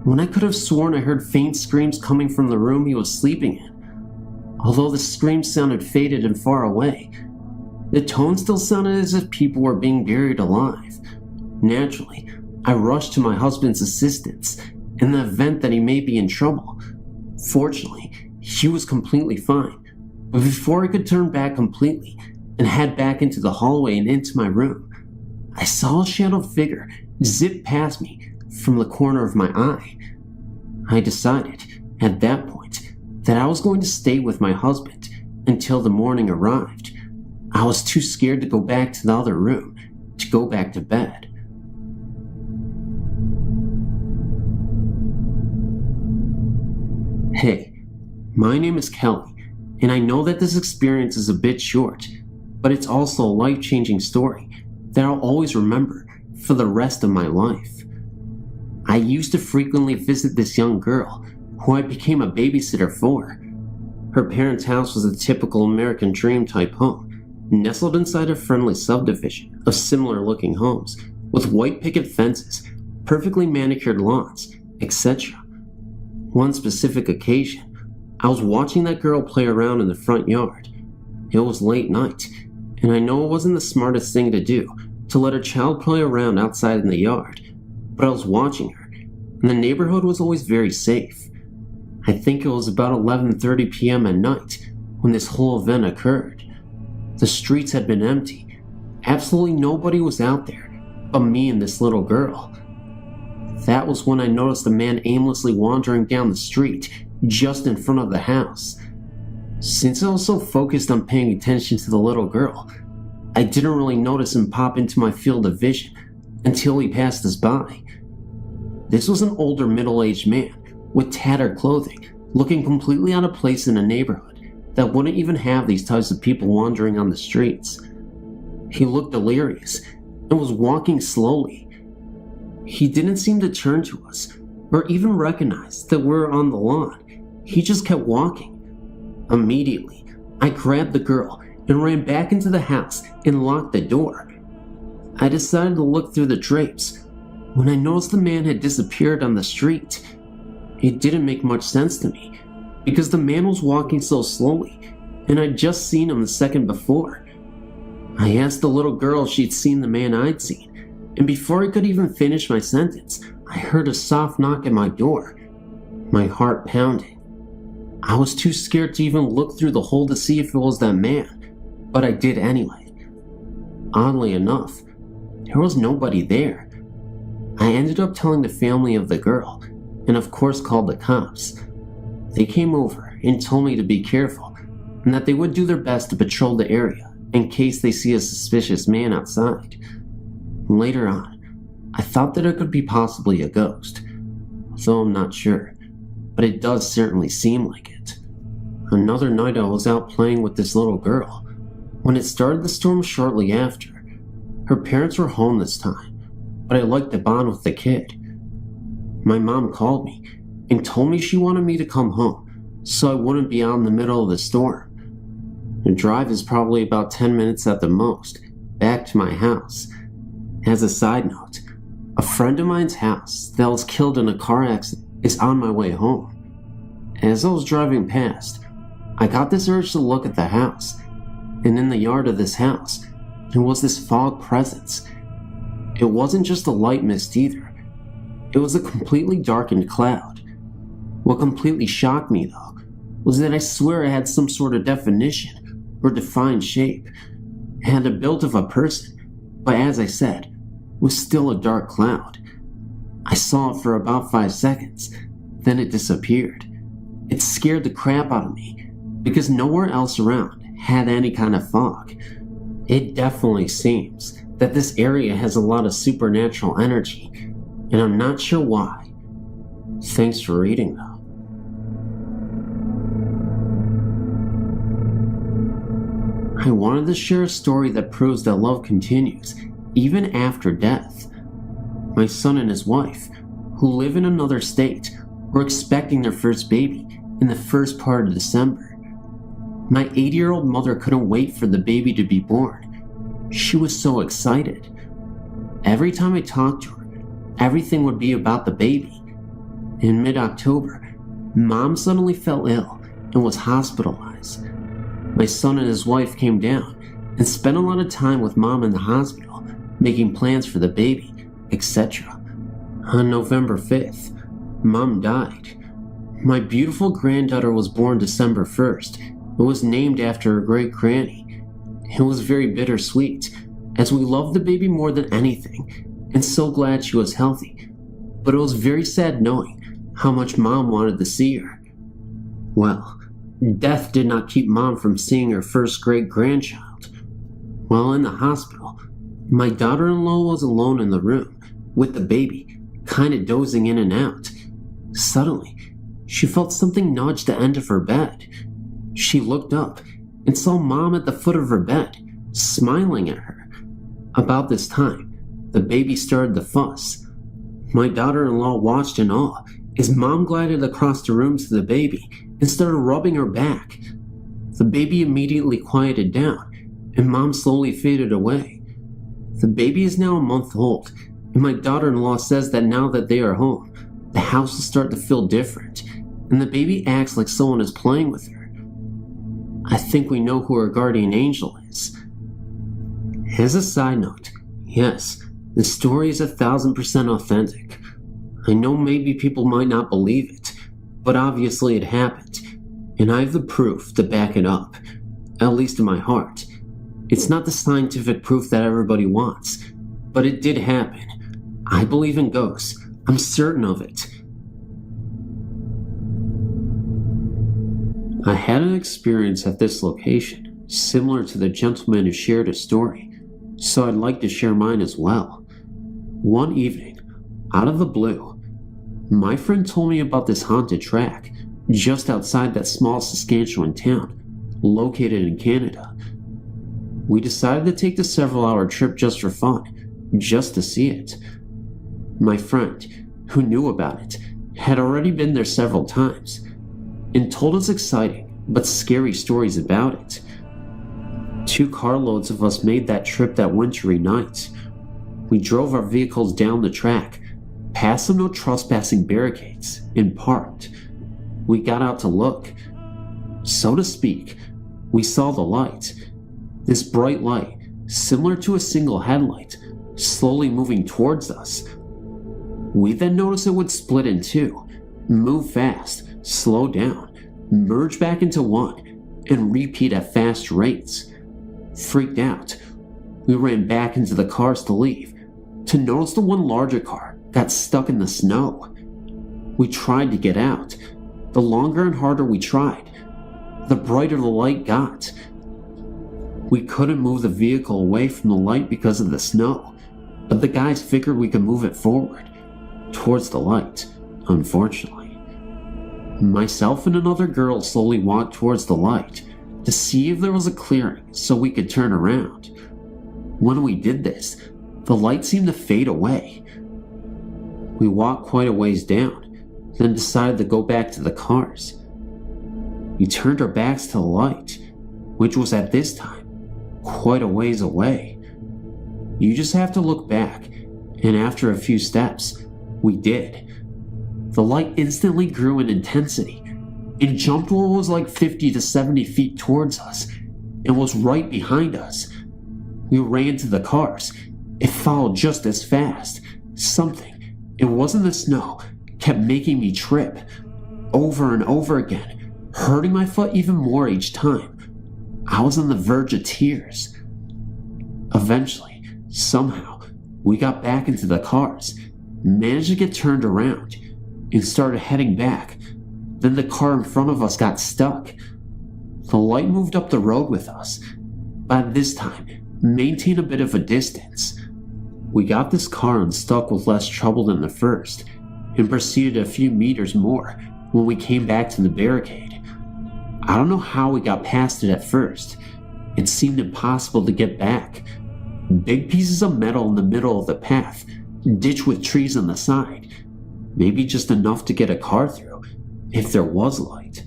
when I could have sworn I heard faint screams coming from the room he was sleeping in. Although the screams sounded faded and far away, the tone still sounded as if people were being buried alive. Naturally, I rushed to my husband's assistance in the event that he may be in trouble. Fortunately, he was completely fine, but before I could turn back completely and head back into the hallway and into my room, I saw a shadow figure zip past me from the corner of my eye. I decided, at that point, that I was going to stay with my husband until the morning arrived. I was too scared to go back to the other room, to go back to bed. Hey, my name is Kelly, and I know that this experience is a bit short, but it's also a life-changing story that I'll always remember for the rest of my life. I used to frequently visit this young girl, who I became a babysitter for. Her parents' house was a typical American dream type home, nestled inside a friendly subdivision of similar-looking homes, with white picket fences, perfectly manicured lawns, etc. One specific occasion, I was watching that girl play around in the front yard. It was late night, and I know it wasn't the smartest thing to do to let a child play around outside in the yard, but I was watching her, and the neighborhood was always very safe. I think it was about 11:30 p.m. at night when this whole event occurred. The streets had been empty. Absolutely nobody was out there but me and this little girl. That was when I noticed a man aimlessly wandering down the street just in front of the house. Since I was so focused on paying attention to the little girl, I didn't really notice him pop into my field of vision until he passed us by. This was an older middle-aged man with tattered clothing, looking completely out of place in a neighborhood that wouldn't even have these types of people wandering on the streets. He looked delirious and was walking slowly. He didn't seem to turn to us or even recognize that we were on the lawn. He just kept walking. Immediately, I grabbed the girl and ran back into the house and locked the door. I decided to look through the drapes when I noticed the man had disappeared on the street. It didn't make much sense to me because the man was walking so slowly and I'd just seen him the second before. I asked the little girl if she'd seen the man I'd seen, and before I could even finish my sentence, I heard a soft knock at my door, my heart pounding. I was too scared to even look through the hole to see if it was that man, but I did anyway. Oddly enough, there was nobody there. I ended up telling the family of the girl, and of course called the cops. They came over and told me to be careful, and that they would do their best to patrol the area in case they see a suspicious man outside. Later on, I thought that it could be possibly a ghost, though I'm not sure, but it does certainly seem like it. Another night I was out playing with this little girl when it started to storm shortly after. Her parents were home this time, but I liked to bond with the kid. My mom called me and told me she wanted me to come home so I wouldn't be out in the middle of the storm. The drive is probably about 10 minutes at the most, back to my house. As a side note, a friend of mine's house that was killed in a car accident is on my way home. As I was driving past, I got this urge to look at the house, and in the yard of this house, there was this fog presence. It wasn't just a light mist either. It was a completely darkened cloud. What completely shocked me, though, was that I swear it had some sort of definition or defined shape. It had the build of a person, but as I said, was still a dark cloud. I saw it for about 5 seconds, then it disappeared. It scared the crap out of me, because nowhere else around had any kind of fog. It definitely seems that this area has a lot of supernatural energy, and I'm not sure why. Thanks for reading, though. I wanted to share a story that proves that love continues, even after death. My son and his wife, who live in another state, were expecting their first baby in the first part of December. My 80-year-old mother couldn't wait for the baby to be born. She was so excited. Every time I talked to her, everything would be about the baby. In mid-October, Mom suddenly fell ill and was hospitalized. My son and his wife came down and spent a lot of time with Mom in the hospital, making plans for the baby, etc. On November 5th, Mom died. My beautiful granddaughter was born December 1st and was named after her great granny. It was very bittersweet, as we loved the baby more than anything and so glad she was healthy, but it was very sad knowing how much Mom wanted to see her. Well, death did not keep Mom from seeing her first great-grandchild. While in the hospital, my daughter-in-law was alone in the room with the baby, kind of dozing in and out. Suddenly, she felt something nudge the end of her bed. She looked up and saw Mom at the foot of her bed, smiling at her. About this time, the baby started to fuss. My daughter-in-law watched in awe as Mom glided across the room to the baby and started rubbing her back. The baby immediately quieted down, and Mom slowly faded away. The baby is now a month old, and my daughter-in-law says that now that they are home, the house will start to feel different, and the baby acts like someone is playing with her. I think we know who her guardian angel is. As a side note, yes, the story is 1000% authentic. I know maybe people might not believe it, but obviously it happened, and I have the proof to back it up, at least in my heart. It's not the scientific proof that everybody wants, but it did happen. I believe in ghosts. I'm certain of it. I had an experience at this location, similar to the gentleman who shared his story, so I'd like to share mine as well. One evening, out of the blue, my friend told me about this haunted track just outside that small Saskatchewan town, located in Canada. We decided to take the several-hour trip just for fun, just to see it. My friend, who knew about it, had already been there several times, and told us exciting but scary stories about it. 2 carloads of us made that trip that wintry night. We drove our vehicles down the track, past some no trespassing barricades, and parked. We got out to look. So to speak, we saw the light. This bright light, similar to a single headlight, slowly moving towards us. We then noticed it would split in 2, move fast, slow down, merge back into one, and repeat at fast rates. Freaked out, we ran back into the cars to leave, to notice the one larger car got stuck in the snow. We tried to get out. The longer and harder we tried, the brighter the light got. We couldn't move the vehicle away from the light because of the snow, but the guys figured we could move it forward, towards the light, unfortunately. Myself and another girl slowly walked towards the light to see if there was a clearing so we could turn around. When we did this, the light seemed to fade away. We walked quite a ways down, then decided to go back to the cars. We turned our backs to the light, which was at this time quite a ways away. You just have to look back, and after a few steps, we did. The light instantly grew in intensity and jumped what was like 50 to 70 feet towards us and was right behind us. We ran to the cars. It followed just as fast. Something, it wasn't the snow, kept making me trip over and over again, hurting my foot even more each time. I was on the verge of tears. Eventually, somehow, we got back into the cars, managed to get turned around, and started heading back. Then the car in front of us got stuck. The light moved up the road with us, but this time, maintained a bit of a distance. We got this car unstuck with less trouble than the first, and proceeded a few meters more when we came back to the barricade. I don't know how we got past it at first. It seemed impossible to get back. Big pieces of metal in the middle of the path, ditch with trees on the side. Maybe just enough to get a car through, if there was light.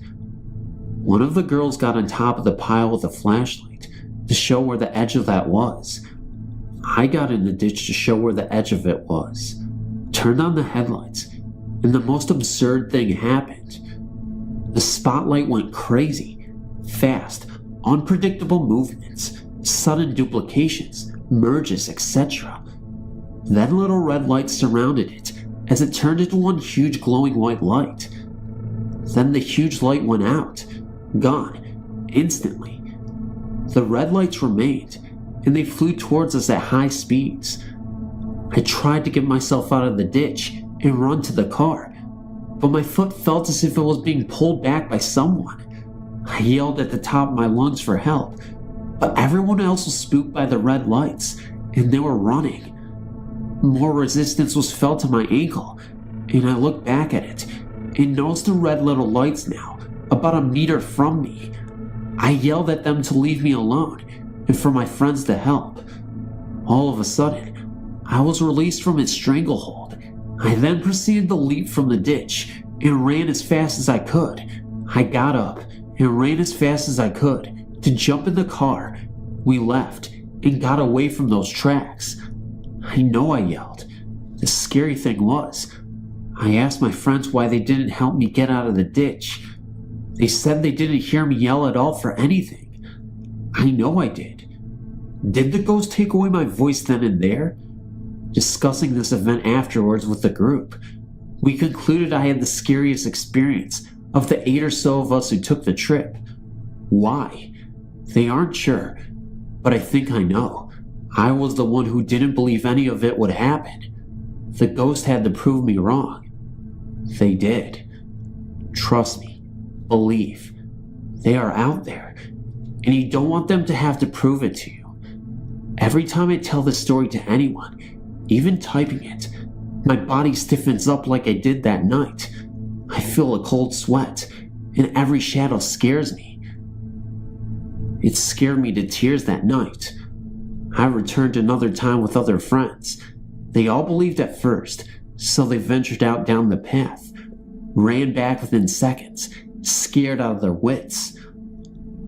One of the girls got on top of the pile with a flashlight to show where the edge of that was. I got in the ditch to show where the edge of it was, turned on the headlights, and the most absurd thing happened. The spotlight went crazy, fast, unpredictable movements, sudden duplications, merges, etc. Then little red lights surrounded it as it turned into one huge glowing white light. Then the huge light went out, gone, instantly. The red lights remained, and they flew towards us at high speeds. I tried to get myself out of the ditch and run to the car, but my foot felt as if it was being pulled back by someone. I yelled at the top of my lungs for help, but everyone else was spooked by the red lights, and they were running. More resistance was felt to my ankle, and I looked back at it and noticed the red little lights now, about a meter from me. I yelled at them to leave me alone and for my friends to help. All of a sudden, I was released from its stranglehold. I then proceeded to leap from the ditch and ran as fast as I could. I got up and ran as fast as I could to jump in the car. We left and got away from those tracks. I know I yelled. The scary thing was, I asked my friends why they didn't help me get out of the ditch. They said they didn't hear me yell at all for anything. I know I did. Did the ghost take away my voice then and there? Discussing this event afterwards with the group, we concluded I had the scariest experience of the 8 or so of us who took the trip. Why? They aren't sure, but I think I know. I was the one who didn't believe any of it would happen. The ghost had to prove me wrong. They did. Trust me. Believe. They are out there, and you don't want them to have to prove it to you. Every time I tell this story to anyone, even typing it, my body stiffens up like I did that night. I feel a cold sweat, and every shadow scares me. It scared me to tears that night. I returned another time with other friends. They all believed at first, so they ventured out down the path, ran back within seconds, scared out of their wits.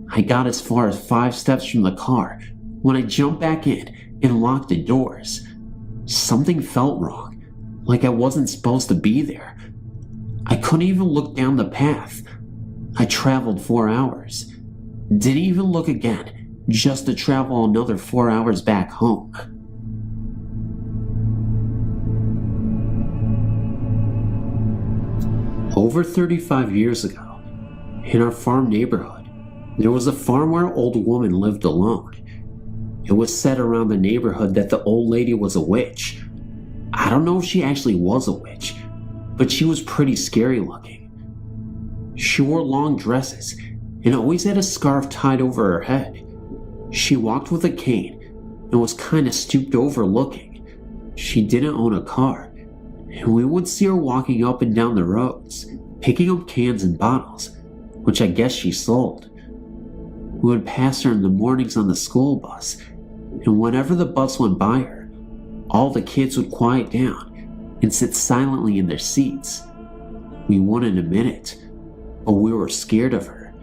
I got as far as 5 steps from the car when I jumped back in and locked the doors. Something felt wrong, like I wasn't supposed to be there. I couldn't even look down the path. I traveled 4 hours. Didn't even look again, just to travel another 4 hours back home. Over 35 years ago, in our farm neighborhood, there was a farm where an old woman lived alone. It was said around the neighborhood that the old lady was a witch. I don't know if she actually was a witch, but she was pretty scary looking. She wore long dresses and always had a scarf tied over her head. She walked with a cane and was kind of stooped over looking. She didn't own a car, and we would see her walking up and down the roads, picking up cans and bottles, which I guess she sold. We would pass her in the mornings on the school bus, and whenever the bus went by her, all the kids would quiet down and sit silently in their seats. We wouldn't admit it, but we were scared of her.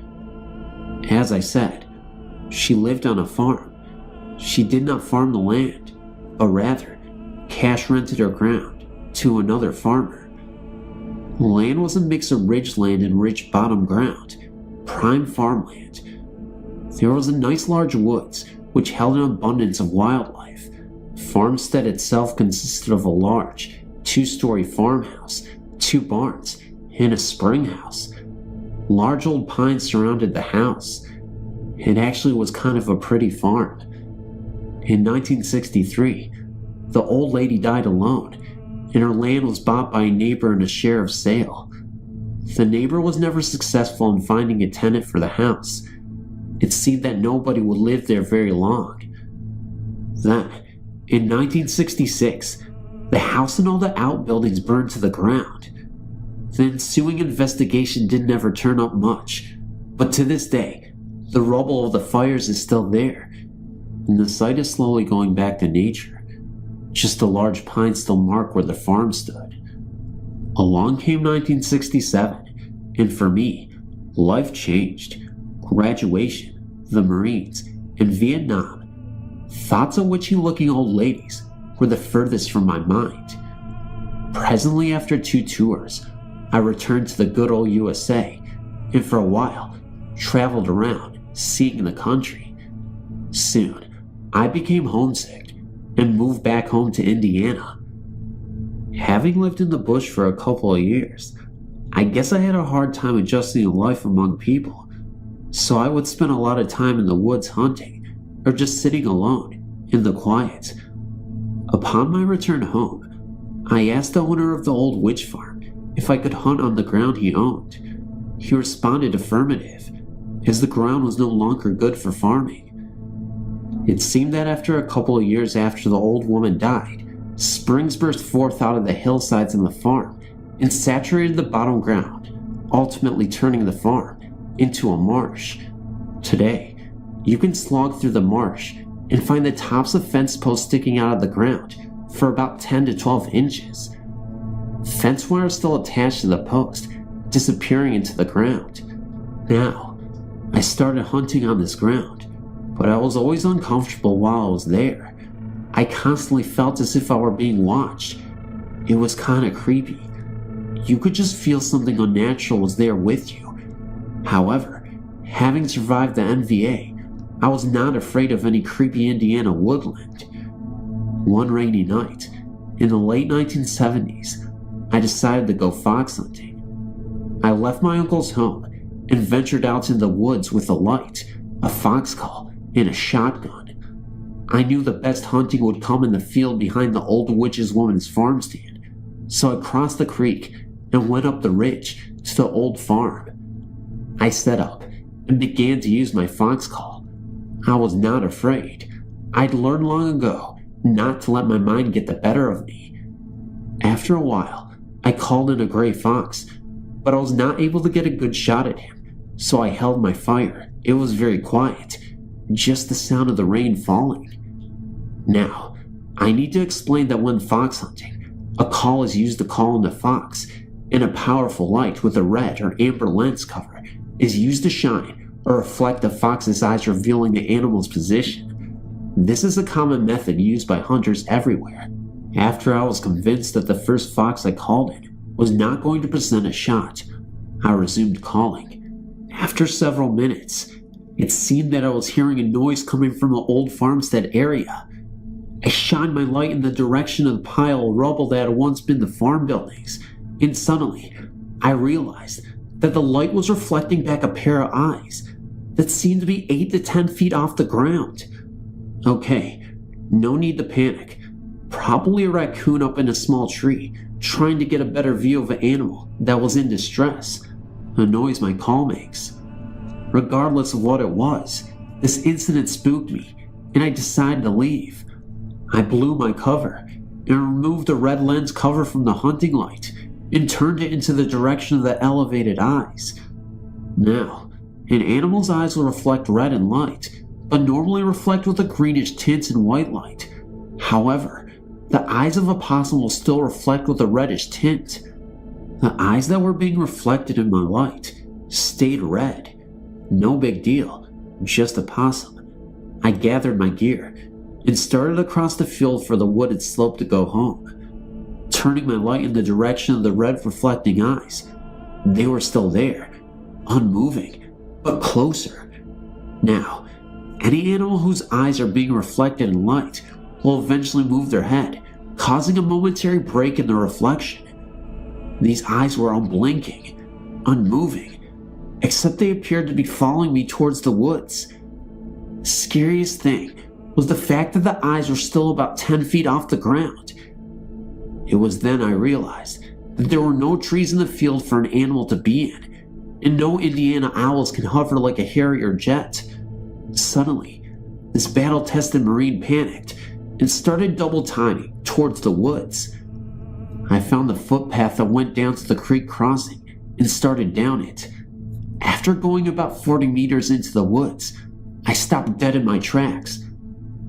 As I said, she lived on a farm. She did not farm the land, but rather cash rented her ground to another farmer. The land was a mix of ridgeland and rich bottom ground, prime farmland. There was a nice large woods which held an abundance of wildlife. The farmstead itself consisted of a large 2-story farmhouse, 2 barns, and a spring house. Large old pines surrounded the house. It actually was kind of a pretty farm. In 1963, the old lady died alone, and her land was bought by a neighbor in a sheriff's sale. The neighbor was never successful in finding a tenant for the house. It seemed that nobody would live there very long. Then, in 1966, the house and all the outbuildings burned to the ground. The ensuing investigation didn't ever turn up much, but to this day, the rubble of the fires is still there, and the site is slowly going back to nature. Just a large pine still mark where the farm stood. Along came 1967, and for me, life changed. Graduation, the Marines, and Vietnam. Thoughts of witchy-looking old ladies were the furthest from my mind. Presently, after 2 tours, I returned to the good old USA, and for a while, traveled around, seeing the country. Soon, I became homesick and moved back home to Indiana. Having lived in the bush for a couple of years, I guess I had a hard time adjusting to life among people, so I would spend a lot of time in the woods hunting, or just sitting alone, in the quiet. Upon my return home, I asked the owner of the old witch farm if I could hunt on the ground he owned. He responded affirmative, as the ground was no longer good for farming. It seemed that after a couple of years after the old woman died, springs burst forth out of the hillsides on the farm and saturated the bottom ground, ultimately turning the farm into a marsh. Today, you can slog through the marsh and find the tops of fence posts sticking out of the ground for about 10 to 12 inches. Fence wire is still attached to the post, disappearing into the ground. Now, I started hunting on this ground, but I was always uncomfortable while I was there. I constantly felt as if I were being watched. It was kinda creepy. You could just feel something unnatural was there with you. However, having survived the NVA, I was not afraid of any creepy Indiana woodland. One rainy night, in the late 1970s, I decided to go fox hunting. I left my uncle's home and ventured out in the woods with a light, a fox call, and a shotgun. I knew the best hunting would come in the field behind the old witch's woman's farm stand, so I crossed the creek and went up the ridge to the old farm. I set up and began to use my fox call. I was not afraid. I'd learned long ago not to let my mind get the better of me. After a while, I called in a gray fox, but I was not able to get a good shot at him, so I held my fire. It was very quiet, just the sound of the rain falling. Now, I need to explain that when fox hunting, a call is used to call in the fox, and a powerful light with a red or amber lens cover is used to shine or reflect the fox's eyes, revealing the animal's position. This is a common method used by hunters everywhere. After I was convinced that the first fox I called in was not going to present a shot, I resumed calling. After several minutes, it seemed that I was hearing a noise coming from the old farmstead area. I shined my light in the direction of the pile of rubble that had once been the farm buildings, and suddenly, I realized that the light was reflecting back a pair of eyes that seemed to be 8 to 10 feet off the ground. Okay, no need to panic. Probably a raccoon up in a small tree, trying to get a better view of an animal that was in distress, a noise my call makes. Regardless of what it was, this incident spooked me, and I decided to leave. I blew my cover and removed the red lens cover from the hunting light and turned it into the direction of the elevated eyes. Now, an animal's eyes will reflect red in light, but normally reflect with a greenish tint in white light. However, the eyes of a possum will still reflect with a reddish tint. The eyes that were being reflected in my light stayed red. No big deal, just a possum. I gathered my gear and started across the field for the wooded slope to go home. Turning my light in the direction of the red reflecting eyes, they were still there, unmoving, but closer. Now, any animal whose eyes are being reflected in light will eventually move their head, causing a momentary break in the reflection. These eyes were unblinking, unmoving, except they appeared to be following me towards the woods. The scariest thing was the fact that the eyes were still about 10 feet off the ground. It was then I realized that there were no trees in the field for an animal to be in, and no Indiana owls can hover like a Harrier jet. Suddenly, this battle-tested Marine panicked and started double timing towards the woods. I found the footpath that went down to the creek crossing and started down it. After going about 40 meters into the woods, I stopped dead in my tracks.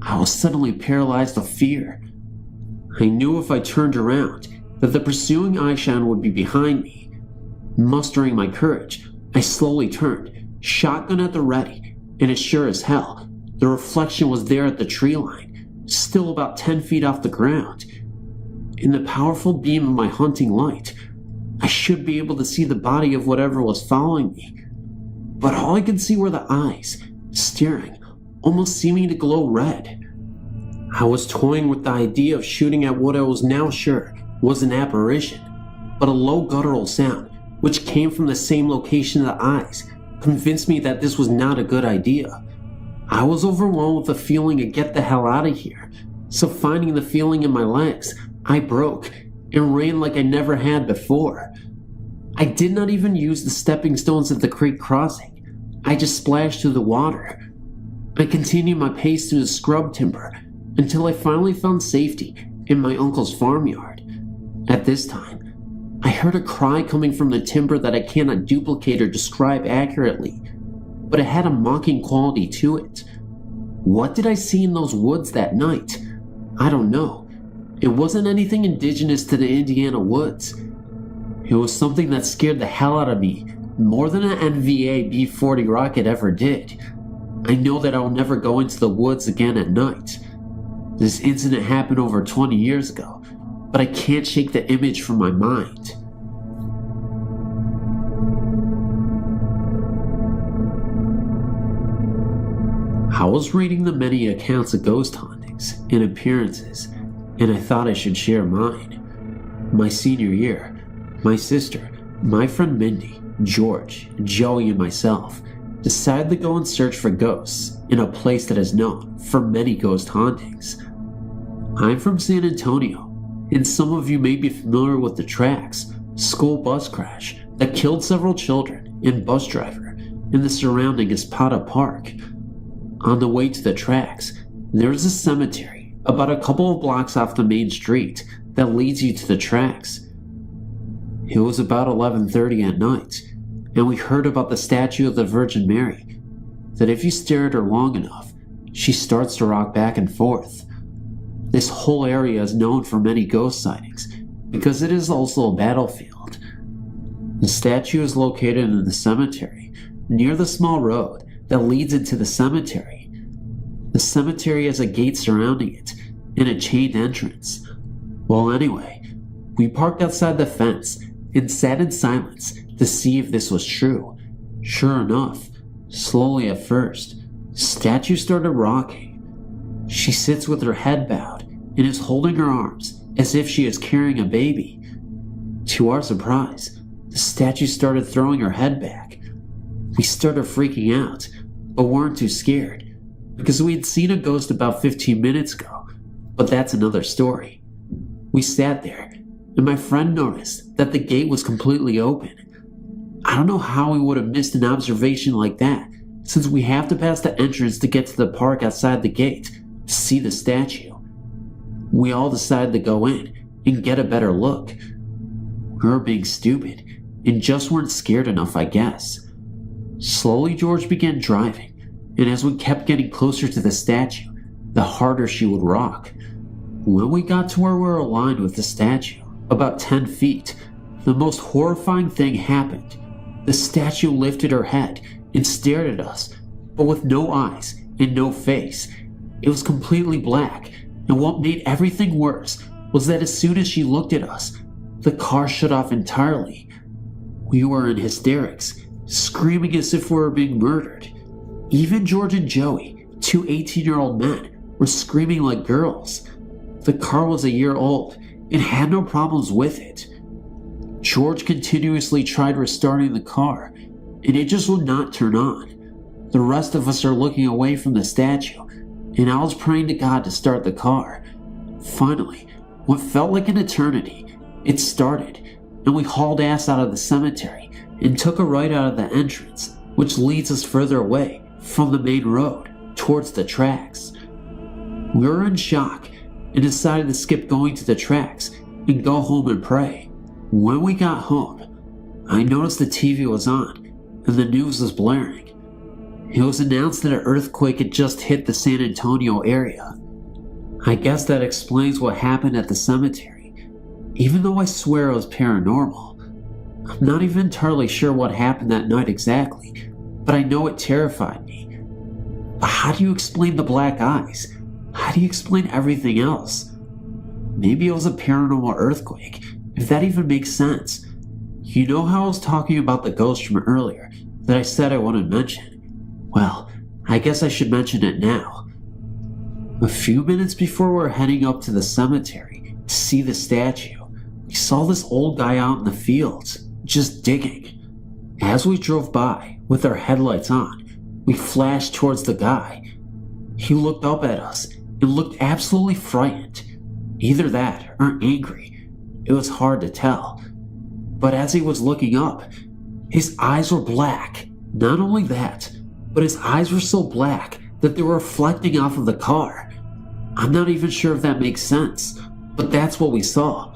I was suddenly paralyzed with fear. I knew if I turned around that the pursuing eyeshine would be behind me. Mustering my courage, I slowly turned, shotgun at the ready, and as sure as hell, The reflection was there at the tree line, still about 10 feet off the ground. In the powerful beam of my hunting light, I should be able to see the body of whatever was following me. But all I could see were the eyes, staring, almost seeming to glow red. I was toying with the idea of shooting at what I was now sure was an apparition, but a low guttural sound, which came from the same location of the eyes, convinced me that this was not a good idea. I was overwhelmed with the feeling to get the hell out of here, so finding the feeling in my legs, I broke and ran like I never had before. I did not even use the stepping stones at the creek crossing. I just splashed through the water. I continued my pace through the scrub timber until I finally found safety in my uncle's farmyard. At this time, I heard a cry coming from the timber that I cannot duplicate or describe accurately, but it had a mocking quality to it. What did I see in those woods that night? I don't know. It wasn't anything indigenous to the Indiana woods. It was something that scared the hell out of me more than an NVA B-40 rocket ever did. I know that I will never go into the woods again at night. This incident happened over 20 years ago, but I can't shake the image from my mind. I was reading the many accounts of ghost hauntings and appearances, and I thought I should share mine. My senior year, my sister, my friend Mindy, George, Joey, and myself decided to go and search for ghosts in a place that is known for many ghost hauntings. I'm from San Antonio, and some of you may be familiar with the Tracks school bus crash that killed several children and bus driver in the surrounding Espada Park. On the way to the Tracks, there is a cemetery about a couple of blocks off the main street that leads you to the Tracks. It was about 11:30 at night, and we heard about the statue of the Virgin Mary, that if you stare at her long enough, she starts to rock back and forth. This whole area is known for many ghost sightings because it is also a battlefield. The statue is located in the cemetery, near the small road that leads into the cemetery. The cemetery has a gate surrounding it and a chained entrance. Well, anyway, we parked outside the fence and sat in silence to see if this was true. Sure enough, slowly at first, the statue started rocking. She sits with her head bowed and is holding her arms as if she is carrying a baby. To our surprise, the statue started throwing her head back. We started freaking out, but weren't too scared, because we had seen a ghost about 15 minutes ago, but that's another story. We sat there, and my friend noticed that the gate was completely open. I don't know how we would have missed an observation like that, since we have to pass the entrance to get to the park outside the gate to see the statue. We all decided to go in and get a better look. We were being stupid and just weren't scared enough, I guess. Slowly, George began driving, and as we kept getting closer to the statue, the harder she would rock. When we got to where we were aligned with the statue, about 10 feet, the most horrifying thing happened. The statue lifted her head and stared at us, but with no eyes and no face. It was completely black, and what made everything worse was that as soon as she looked at us, the car shut off entirely. We were in hysterics, screaming as if we were being murdered. Even George and Joey, two 18-year-old men, were screaming like girls. The car was a year old and had no problems with it. George continuously tried restarting the car, and it just would not turn on. The rest of us are looking away from the statue, and I was praying to God to start the car. Finally, what felt like an eternity, it started, and we hauled ass out of the cemetery and took a right out of the entrance, which leads us further away from the main road towards the Tracks. We were in shock and decided to skip going to the Tracks and go home and pray. When we got home, I noticed the TV was on and the news was blaring. It was announced that an earthquake had just hit the San Antonio area. I guess that explains what happened at the cemetery, even though I swear it was paranormal. I'm not even entirely sure what happened that night exactly, but I know it terrified me. But how do you explain the black eyes? How do you explain everything else? Maybe it was a paranormal earthquake, if that even makes sense. You know how I was talking about the ghost from earlier that I said I wouldn't mention? Well, I guess I should mention it now. A few minutes before we were heading up to the cemetery to see the statue, we saw this old guy out in the fields, just digging. As we drove by, with our headlights on, we flashed towards the guy. He looked up at us and looked absolutely frightened. Either that or angry. It was hard to tell. But as he was looking up, his eyes were black. Not only that, but his eyes were so black that they were reflecting off of the car. I'm not even sure if that makes sense, but that's what we saw.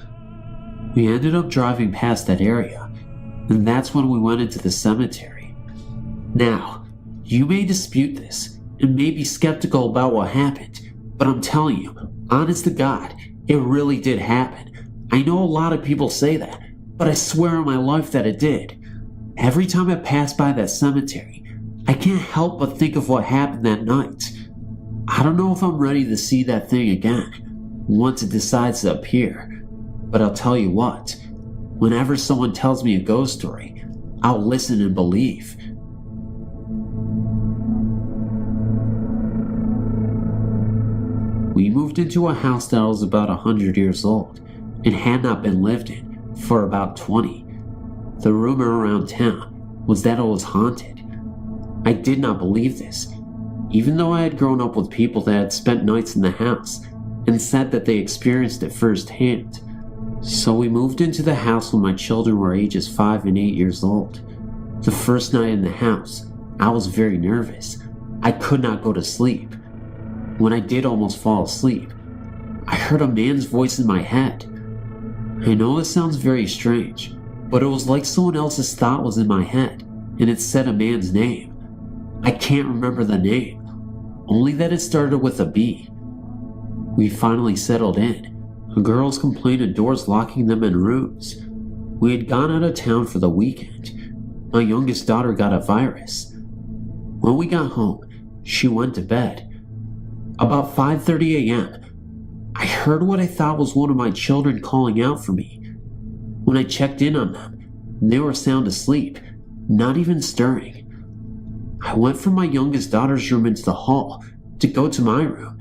We ended up driving past that area, and that's when we went into the cemetery. Now, you may dispute this and may be skeptical about what happened, but I'm telling you, honest to God, it really did happen. I know a lot of people say that, but I swear on my life that it did. Every time I pass by that cemetery, I can't help but think of what happened that night. I don't know if I'm ready to see that thing again, once it decides to appear. But I'll tell you what, whenever someone tells me a ghost story, I'll listen and believe. We moved into a house that was about 100 years old and had not been lived in for about 20. The rumor around town was that it was haunted. I did not believe this, even though I had grown up with people that had spent nights in the house and said that they experienced it firsthand. So we moved into the house when my children were ages 5 and 8 years old. The first night in the house, I was very nervous. I could not go to sleep. When I did almost fall asleep, I heard a man's voice in my head. I know this sounds very strange, but it was like someone else's thought was in my head, and it said a man's name. I can't remember the name, only that it started with a B. We finally settled in. The girls complained of doors locking them in rooms. We had gone out of town for the weekend. My youngest daughter got a virus. When we got home, she went to bed. About 5:30 a.m., I heard what I thought was one of my children calling out for me. When I checked in on them, they were sound asleep, not even stirring. I went from my youngest daughter's room into the hall to go to my room,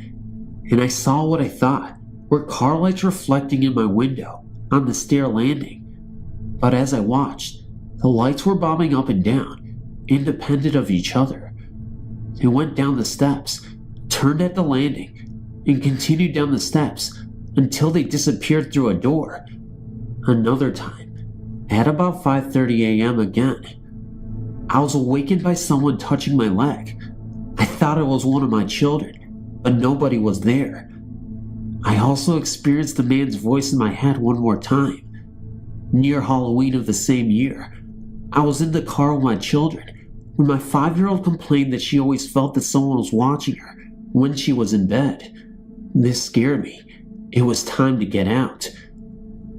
and I saw what I thought were car lights reflecting in my window on the stair landing. But as I watched, the lights were bobbing up and down, independent of each other. They went down the steps, turned at the landing, and continued down the steps until they disappeared through a door. Another time, at about 5:30 a.m. again, I was awakened by someone touching my leg. I thought it was one of my children, but nobody was there. I also experienced a man's voice in my head one more time. Near Halloween of the same year, I was in the car with my children when my 5-year-old complained that she always felt that someone was watching her when she was in bed. This scared me. It was time to get out.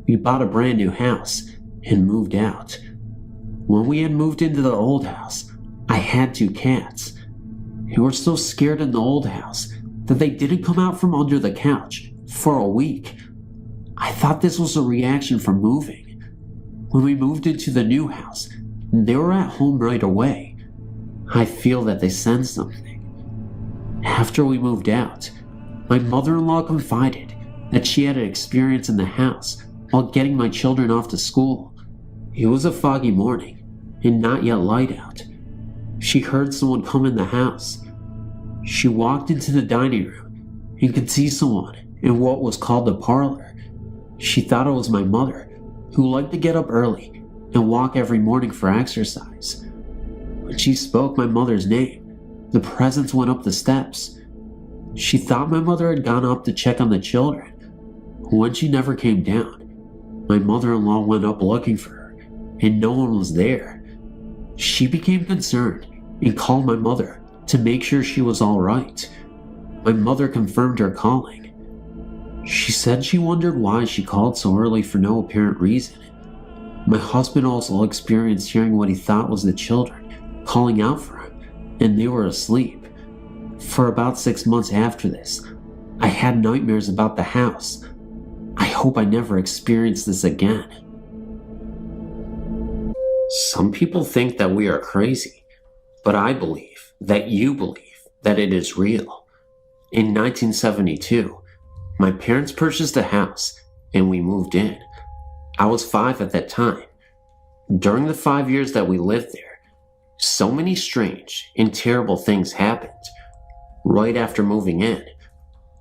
We bought a brand new house and moved out. When we had moved into the old house, I had 2 cats. They were so scared in the old house that they didn't come out from under the couch for a week. I thought this was a reaction from moving. When we moved into the new house, they were at home right away. I feel that they sensed something. After we moved out, my mother-in-law confided that she had an experience in the house while getting my children off to school. It was a foggy morning and not yet light out. She heard someone come in the house. She walked into the dining room and could see someone in what was called the parlor. She thought it was my mother, who liked to get up early and walk every morning for exercise. When she spoke my mother's name, the presence went up the steps. She thought my mother had gone up to check on the children. When she never came down, my mother-in-law went up looking for her, and no one was there. She became concerned and called my mother to make sure she was all right. My mother confirmed her calling. She said she wondered why she called so early for no apparent reason. My husband also experienced hearing what he thought was the children calling out for him, and they were asleep. For about 6 months after this, I had nightmares about the house. I hope I never experience this again. Some people think that we are crazy, but I believe that you believe that it is real. In 1972, my parents purchased a house and we moved in. I was 5 at that time. During the 5 years that we lived there, so many strange and terrible things happened. Right after moving in,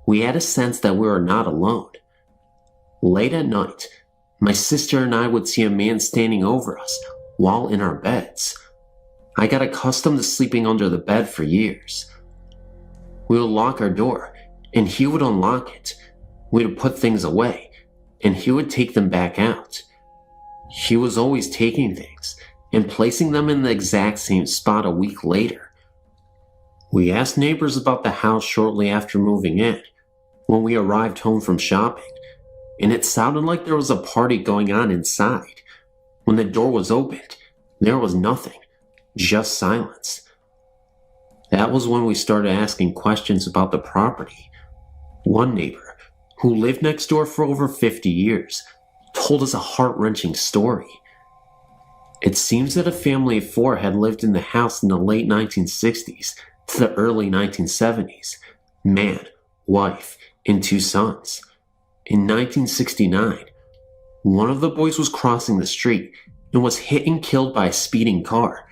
we had a sense that we were not alone. Late at night, my sister and I would see a man standing over us while in our beds. I got accustomed to sleeping under the bed for years. We would lock our door, and he would unlock it. We would put things away, and he would take them back out. He was always taking things and placing them in the exact same spot a week later. We asked neighbors about the house shortly after moving in, when we arrived home from shopping, and it sounded like there was a party going on inside. When the door was opened, there was nothing, just silence. That was when we started asking questions about the property. One neighbor, who lived next door for over 50 years, told us a heart-wrenching story. It seems that a family of 4 had lived in the house in the late 1960s to the early 1970s. Man, wife, and 2 sons. In 1969, one of the boys was crossing the street and was hit and killed by a speeding car.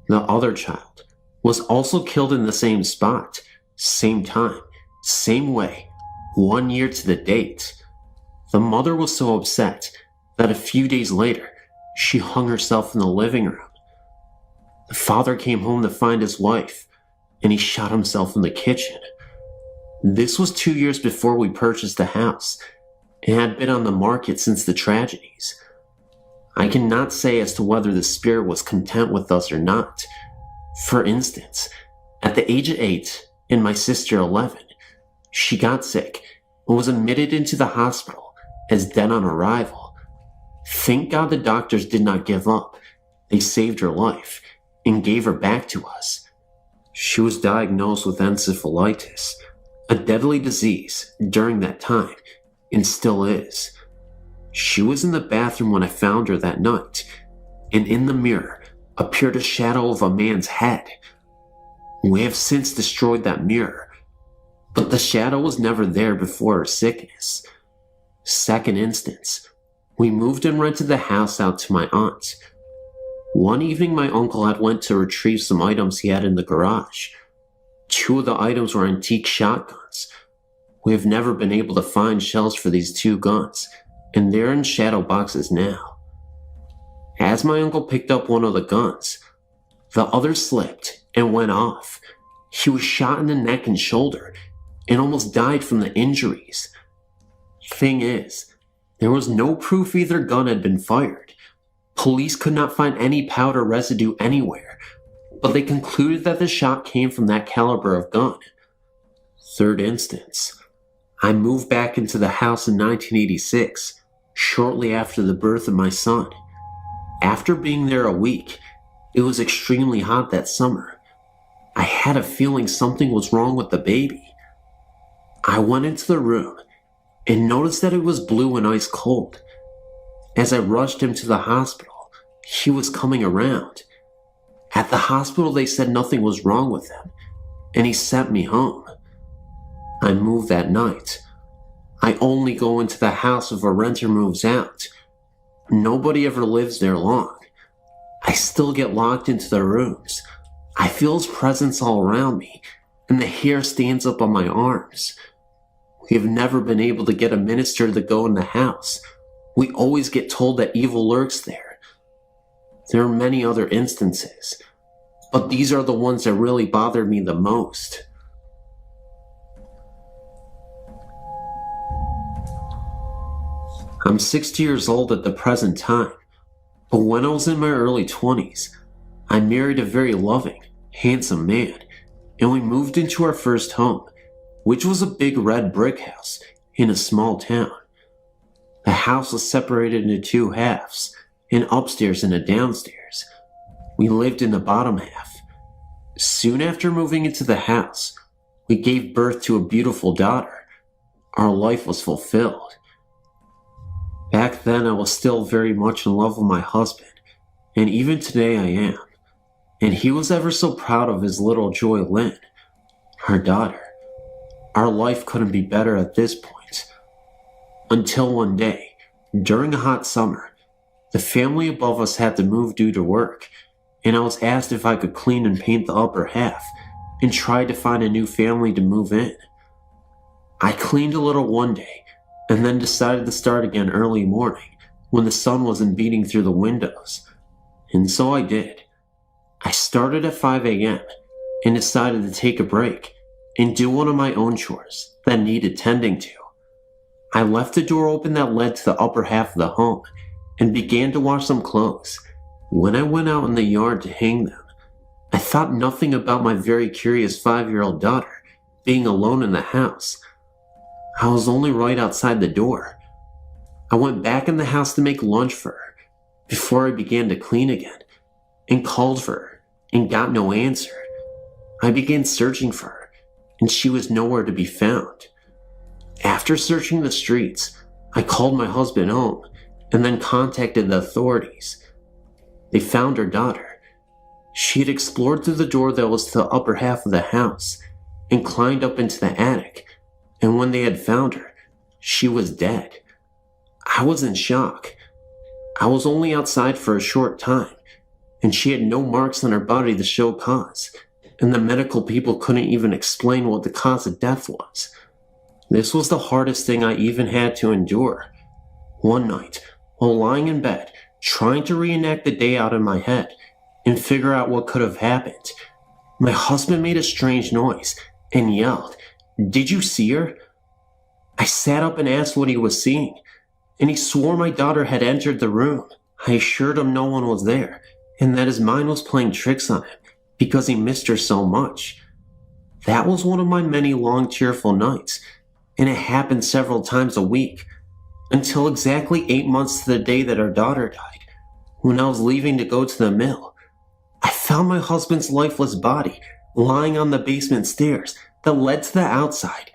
The other child was also killed in the same spot, same time, same way, 1 year to the date. The mother was so upset that a few days later, she hung herself in the living room. The father came home to find his wife, and he shot himself in the kitchen. This was 2 years before we purchased the house, and had been on the market since the tragedies. I cannot say as to whether the spirit was content with us or not. For instance, at the age of 8 and my sister 11, she got sick and was admitted into the hospital as dead on arrival. Thank God the doctors did not give up. They saved her life and gave her back to us. She was diagnosed with encephalitis, a deadly disease during that time, and still is. She was in the bathroom when I found her that night, and in the mirror appeared a shadow of a man's head. We have since destroyed that mirror, but the shadow was never there before her sickness. Second instance, we moved and rented the house out to my aunt. One evening my uncle had went to retrieve some items he had in the garage. 2 of the items were antique shotguns. We have never been able to find shells for these 2 guns, and they're in shadow boxes now. As my uncle picked up one of the guns, the other slipped and went off. He was shot in the neck and shoulder and almost died from the injuries. Thing is, there was no proof either gun had been fired. Police could not find any powder residue anywhere, but they concluded that the shot came from that caliber of gun. Third instance, I moved back into the house in 1986, shortly after the birth of my son. After being there a week, it was extremely hot that summer. I had a feeling something was wrong with the baby. I went into the room and noticed that it was blue and ice cold. As I rushed him to the hospital, he was coming around. At the hospital, they said nothing was wrong with him, and he sent me home. I moved that night. I only go into the house if a renter moves out. Nobody ever lives there long. I still get locked into the rooms. I feel his presence all around me, and the hair stands up on my arms. We have never been able to get a minister to go in the house. We always get told that evil lurks there. There are many other instances, but these are the ones that really bother me the most. I'm 60 years old at the present time, but when I was in my early 20s, I married a very loving, handsome man, and we moved into our first home, which was a big red brick house in a small town. The house was separated into 2 halves, an upstairs and a downstairs. We lived in the bottom half. Soon after moving into the house, We gave birth to a beautiful daughter. Our life was fulfilled. Back then, I was still very much in love with my husband, and even today I am. And he was ever so proud of his little Joy Lynn, our daughter. Our life couldn't be better at this point. Until one day, during a hot summer, the family above us had to move due to work, and I was asked if I could clean and paint the upper half and tried to find a new family to move in. I cleaned a little one day and then decided to start again early morning when the sun wasn't beating through the windows. And so I did. I started at 5 a.m. and decided to take a break and do one of my own chores that needed tending to. I left the door open that led to the upper half of the home and began to wash some clothes. When I went out in the yard to hang them, I thought nothing about my very curious 5-year-old daughter being alone in the house. I was only right outside the door. I went back in the house to make lunch for her before I began to clean again and called for her and got no answer. I began searching for her and she was nowhere to be found. After searching the streets, I called my husband home and then contacted the authorities. They found her daughter. She had explored through the door that was to the upper half of the house and climbed up into the attic, and when they had found her, she was dead. I was in shock. I was only outside for a short time, and she had no marks on her body to show cause, and the medical people couldn't even explain what the cause of death was. This was the hardest thing I even had to endure. One night, while lying in bed, trying to reenact the day out in my head and figure out what could have happened, my husband made a strange noise and yelled, "Did you see her?" I sat up and asked what he was seeing, and he swore my daughter had entered the room. I assured him no one was there, and that his mind was playing tricks on him because he missed her so much. That was one of my many long tearful nights, and it happened several times a week, until exactly 8 months to the day that our daughter died. When I was leaving to go to the mill, I found my husband's lifeless body lying on the basement stairs that led to the outside,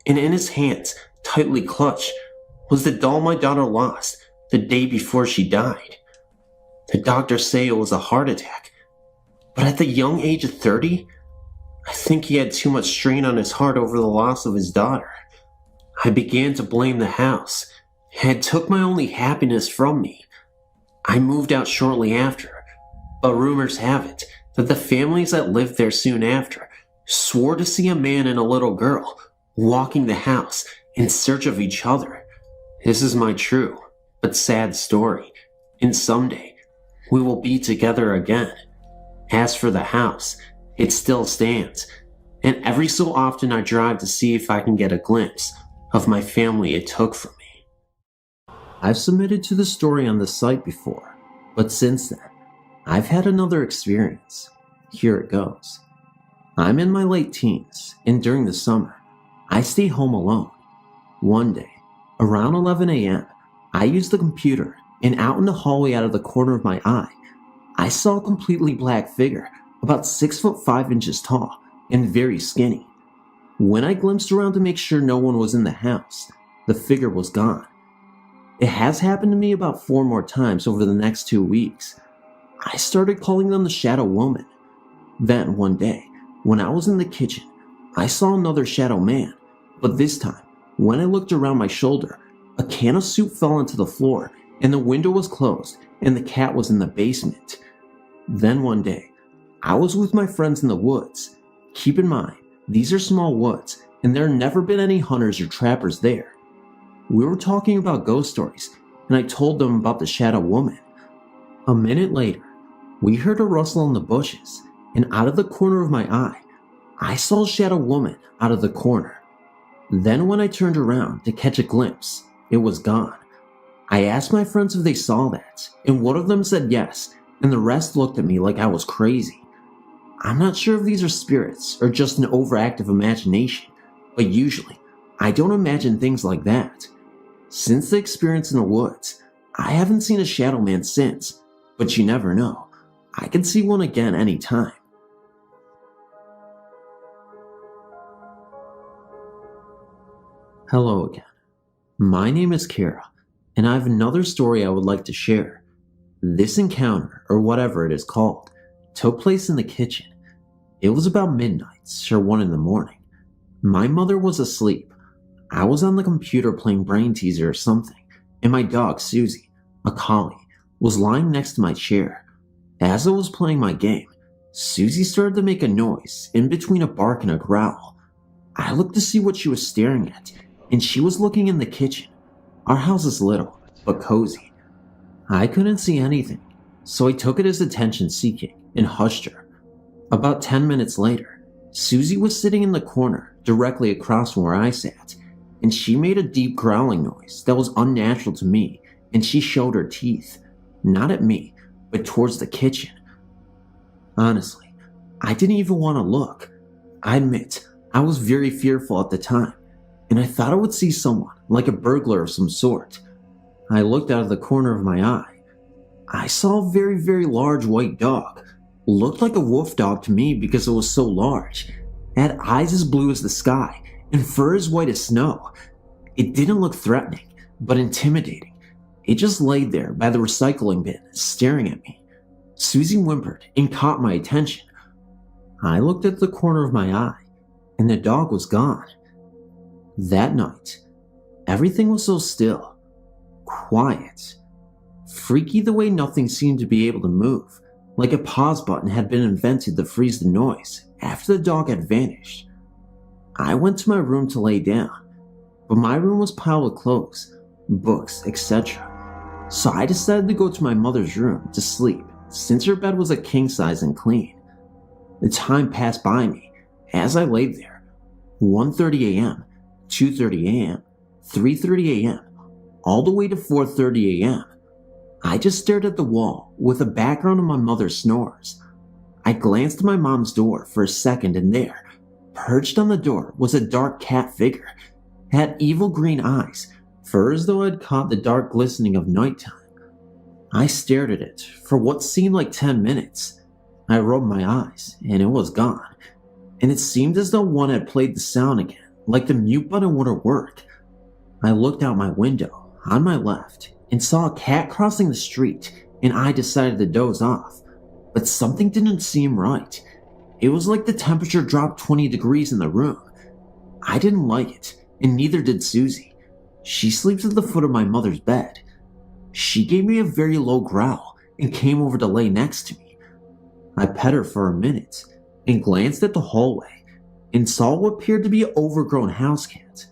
and in his hands, tightly clutched, was the doll my daughter lost the day before she died. The doctors say it was a heart attack, but at the young age of 30, I think he had too much strain on his heart over the loss of his daughter. I began to blame the house. It took my only happiness from me. I moved out shortly after, but rumors have it that the families that lived there soon after swore to see a man and a little girl walking the house in search of each other. This is my true but sad story, and someday we will be together again. As for the house, it still stands, and every so often I drive to see if I can get a glimpse of my family it took from me. I've submitted to the story on the site before, but since then, I've had another experience. Here it goes. I'm in my late teens, and during the summer, I stay home alone. One day, around 11 a.m., I used the computer, and out in the hallway out of the corner of my eye, I saw a completely black figure, about 6 foot 5 inches tall, and very skinny. When I glimpsed around to make sure no one was in the house, the figure was gone. It has happened to me about 4 more times over the next 2 weeks. I started calling them the Shadow Woman. Then, one day, when I was in the kitchen, I saw another shadow man, but this time, when I looked around my shoulder, a can of soup fell onto the floor, and the window was closed, and the cat was in the basement. Then one day, I was with my friends in the woods. Keep in mind, these are small woods, and there have never been any hunters or trappers there. We were talking about ghost stories, and I told them about the Shadow Woman. A minute later, we heard a rustle in the bushes, and out of the corner of my eye, I saw a Shadow Woman out of the corner. Then when I turned around to catch a glimpse, it was gone. I asked my friends if they saw that, and one of them said yes, and the rest looked at me like I was crazy. I'm not sure if these are spirits or just an overactive imagination, but usually, I don't imagine things like that. Since the experience in the woods, I haven't seen a shadow man since, but you never know. I could see one again anytime. Hello again. My name is Kara, and I have another story I would like to share. This encounter, or whatever it is called, took place in the kitchen. It was about midnight, or 1 in the morning. My mother was asleep. I was on the computer playing Brain Teaser or something, and my dog, Susie, a collie, was lying next to my chair. As I was playing my game, Susie started to make a noise in between a bark and a growl. I looked to see what she was staring at, and she was looking in the kitchen. Our house is little, but cozy. I couldn't see anything, so I took it as attention-seeking and hushed her. About 10 minutes later, Susie was sitting in the corner directly across from where I sat, and she made a deep growling noise that was unnatural to me, and she showed her teeth, not at me, but towards the kitchen. Honestly, I didn't even want to look. I admit, I was very fearful at the time, and I thought I would see someone, like a burglar of some sort. I looked out of the corner of my eye. I saw a very, very large white dog. Looked like a wolf dog to me because it was so large. It had eyes as blue as the sky, and fur as white as snow. It didn't look threatening, but intimidating. It just laid there by the recycling bin, staring at me. Susie whimpered and caught my attention. I looked at the corner of my eye, and the dog was gone. That night, everything was so still, quiet, freaky the way nothing seemed to be able to move, like a pause button had been invented to freeze the noise after the dog had vanished. I went to my room to lay down, but my room was piled with clothes, books, etc. So I decided to go to my mother's room to sleep, since her bed was a king size and clean. The time passed by me as I laid there. 1:30 a.m., 2:30 a.m., 3:30 a.m., all the way to 4:30 a.m. I just stared at the wall with a background of my mother's snores. I glanced at my mom's door for a second, and there, perched on the door, was a dark cat figure. It had evil green eyes, fur as though I'd caught the dark glistening of nighttime. I stared at it for what seemed like 10 minutes. I rubbed my eyes, and it was gone. And it seemed as though one had played the sound again, like the mute button wouldn't work. I looked out my window, on my left, and saw a cat crossing the street, and I decided to doze off. But something didn't seem right. It was like the temperature dropped 20 degrees in the room. I didn't like it, and neither did Susie. She sleeps at the foot of my mother's bed. She gave me a very low growl and came over to lay next to me. I pet her for a minute and glanced at the hallway and saw what appeared to be an overgrown house cat.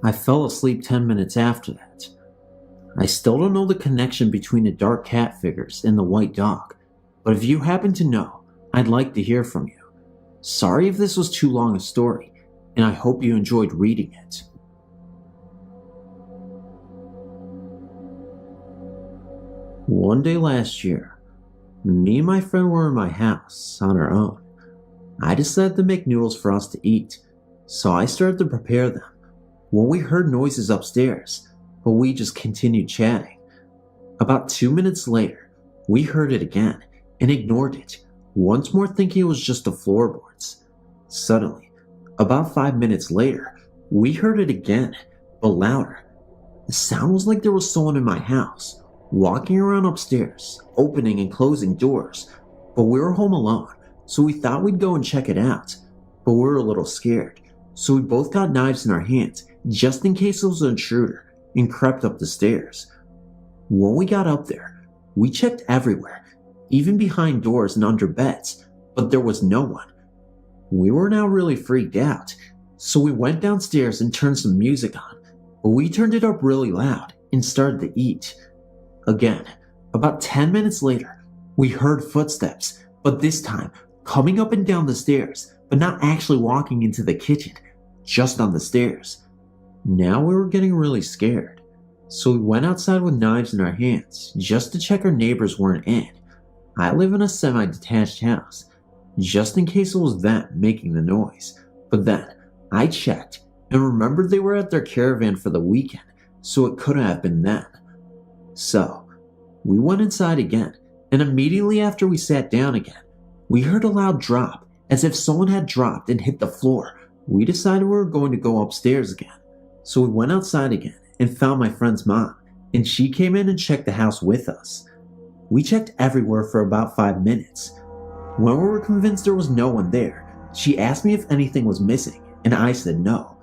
I fell asleep 10 minutes after that. I still don't know the connection between the dark cat figures and the white dog, but if you happen to know, I'd like to hear from you. Sorry if this was too long a story, and I hope you enjoyed reading it. One day last year, me and my friend were in my house on our own. I decided to make noodles for us to eat, so I started to prepare them when we heard noises upstairs, but we just continued chatting. About 2 minutes later, we heard it again and ignored it, once more thinking it was just the floorboards. Suddenly, about 5 minutes later, we heard it again, but louder. The sound was like there was someone in my house, walking around upstairs, opening and closing doors, but we were home alone, so we thought we'd go and check it out, but we were a little scared, so we both got knives in our hands just in case it was an intruder, and crept up the stairs. When we got up there, we checked everywhere, even behind doors and under beds, but there was no one. We were now really freaked out, so we went downstairs and turned some music on, but we turned it up really loud and started to eat. Again, about 10 minutes later, we heard footsteps, but this time coming up and down the stairs, but not actually walking into the kitchen, just on the stairs. Now we were getting really scared, so we went outside with knives in our hands just to check our neighbors weren't in. I live in a semi-detached house, just in case it was them making the noise, but then I checked and remembered they were at their caravan for the weekend, so it couldn't have been them. So, we went inside again, and immediately after we sat down again, we heard a loud drop, as if someone had dropped and hit the floor. We decided we were going to go upstairs again, So we went outside again and found my friend's mom, and she came in and checked the house with us. We checked everywhere for about 5 minutes. When we were convinced there was no one there, she asked me if anything was missing, and I said no.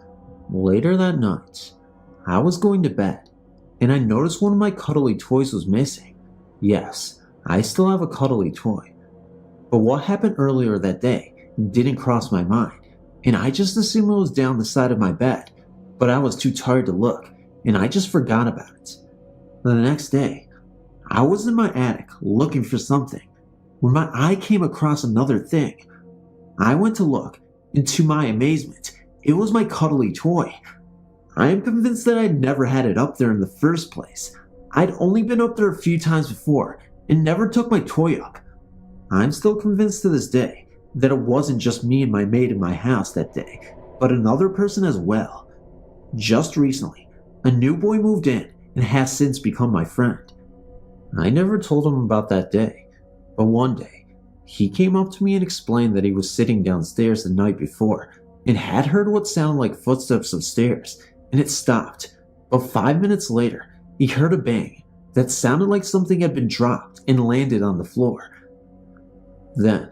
Later that night, I was going to bed, and I noticed one of my cuddly toys was missing. Yes, I still have a cuddly toy. But what happened earlier that day didn't cross my mind, and I just assumed it was down the side of my bed, but I was too tired to look, and I just forgot about it. The next day, I was in my attic looking for something when my eye came across another thing. I went to look, and to my amazement, it was my cuddly toy. I am convinced that I'd never had it up there in the first place. I'd only been up there a few times before and never took my toy up. I'm still convinced to this day that it wasn't just me and my maid in my house that day, but another person as well. Just recently, a new boy moved in and has since become my friend. I never told him about that day, but one day, he came up to me and explained that he was sitting downstairs the night before and had heard what sounded like footsteps upstairs, and it stopped. But 5 minutes later, he heard a bang that sounded like something had been dropped and landed on the floor. Then,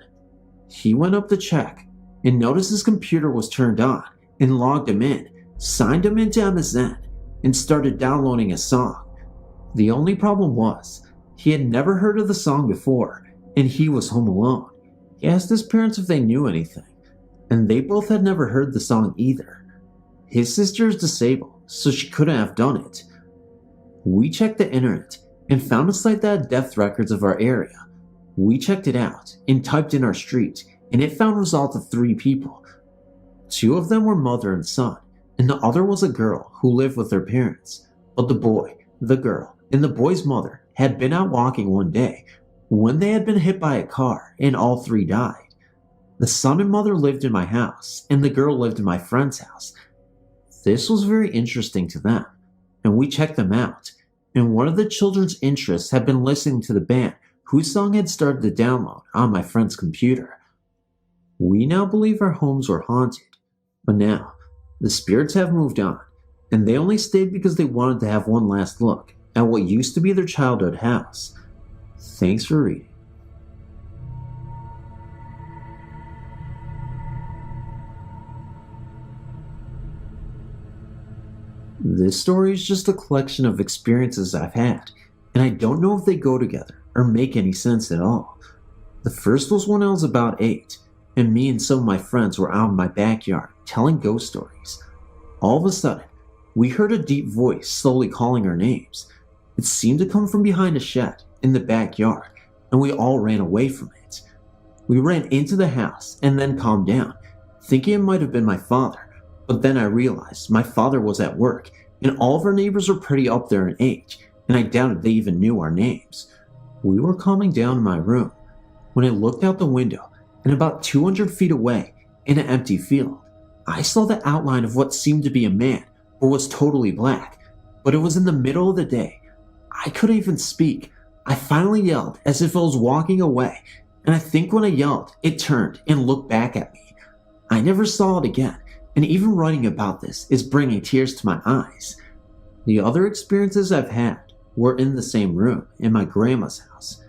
he went up to check and noticed his computer was turned on and logged him in, signed him into MSN, and started downloading a song. The only problem was, he had never heard of the song before, and he was home alone. He asked his parents if they knew anything, and they both had never heard the song either. His sister is disabled, so she couldn't have done it. We checked the internet and found a site that had death records of our area. We checked it out and typed in our street, and it found results of 3 people. 2 of them were mother and son, and the other was a girl who lived with her parents. But the boy, the girl, and the boy's mother had been out walking one day when they had been hit by a car, and all 3 died. The son and mother lived in my house, and the girl lived in my friend's house. This was very interesting to them, and we checked them out, and one of the children's interests had been listening to the band whose song had started to download on my friend's computer. We now believe our homes were haunted, but now the spirits have moved on, and they only stayed because they wanted to have one last look at what used to be their childhood house. Thanks for reading. This story is just a collection of experiences I've had, and I don't know if they go together or make any sense at all. The first was when I was about 8, and me and some of my friends were out in my backyard telling ghost stories. All of a sudden, we heard a deep voice slowly calling our names. It seemed to come from behind a shed in the backyard, and we all ran away from it. We ran into the house and then calmed down, thinking it might have been my father, but then I realized my father was at work, and all of our neighbors were pretty up there in age, and I doubted they even knew our names. We were calming down in my room when I looked out the window, and about 200 feet away, in an empty field, I saw the outline of what seemed to be a man, but was totally black. But it was in the middle of the day. I couldn't even speak. I finally yelled as if I was walking away, and I think when I yelled, it turned and looked back at me. I never saw it again, and even writing about this is bringing tears to my eyes. The other experiences I've had were in the same room in my grandma's house.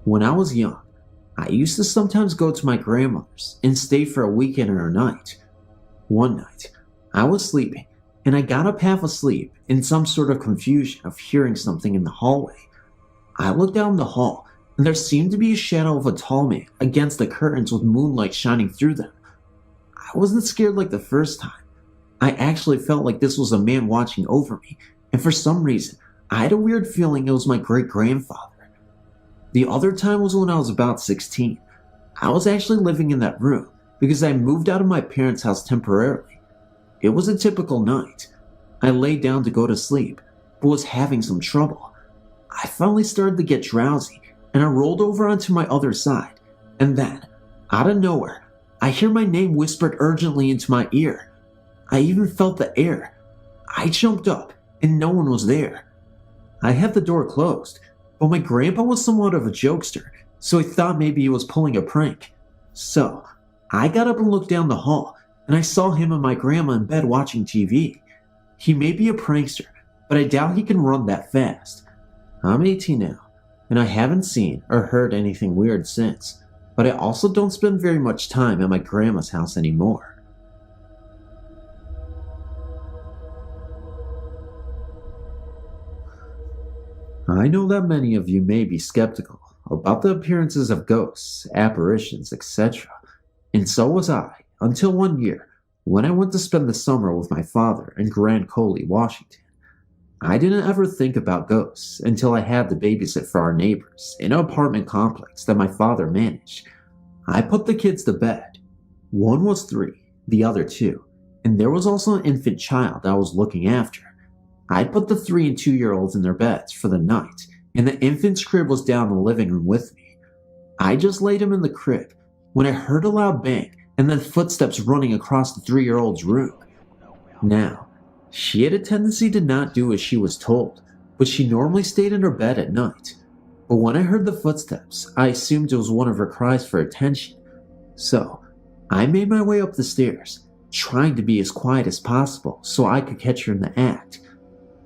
When I was young, I used to sometimes go to my grandmother's and stay for a weekend or a night. One night, I was sleeping, and I got up half asleep in some sort of confusion of hearing something in the hallway. I looked down the hall, and there seemed to be a shadow of a tall man against the curtains with moonlight shining through them. I wasn't scared like the first time. I actually felt like this was a man watching over me, and for some reason, I had a weird feeling it was my great-grandfather. The other time was when I was about 16. I was actually living in that room because I moved out of my parents' house temporarily. It was a typical night. I laid down to go to sleep, but was having some trouble. I finally started to get drowsy, and I rolled over onto my other side, and then, out of nowhere, I hear my name whispered urgently into my ear. I even felt the air. I jumped up, and no one was there. I had the door closed, but my grandpa was somewhat of a jokester, so I thought maybe he was pulling a prank. So, I got up and looked down the hall, and I saw him and my grandma in bed watching TV. He may be a prankster, but I doubt he can run that fast. I'm 18 now, and I haven't seen or heard anything weird since, but I also don't spend very much time at my grandma's house anymore. I know that many of you may be skeptical about the appearances of ghosts, apparitions, etc. And so was I, until one year, when I went to spend the summer with my father in Grand Coulee, Washington. I didn't ever think about ghosts until I had to babysit for our neighbors in an apartment complex that my father managed. I put the kids to bed. One was 3, the other 2, and there was also an infant child I was looking after. I put the 3 and 2-year-olds in their beds for the night, and the infant's crib was down in the living room with me. I just laid him in the crib when I heard a loud bang and then footsteps running across the 3-year-old's room. Now, she had a tendency to not do as she was told, but she normally stayed in her bed at night. But when I heard the footsteps, I assumed it was one of her cries for attention. So, I made my way up the stairs, trying to be as quiet as possible so I could catch her in the act.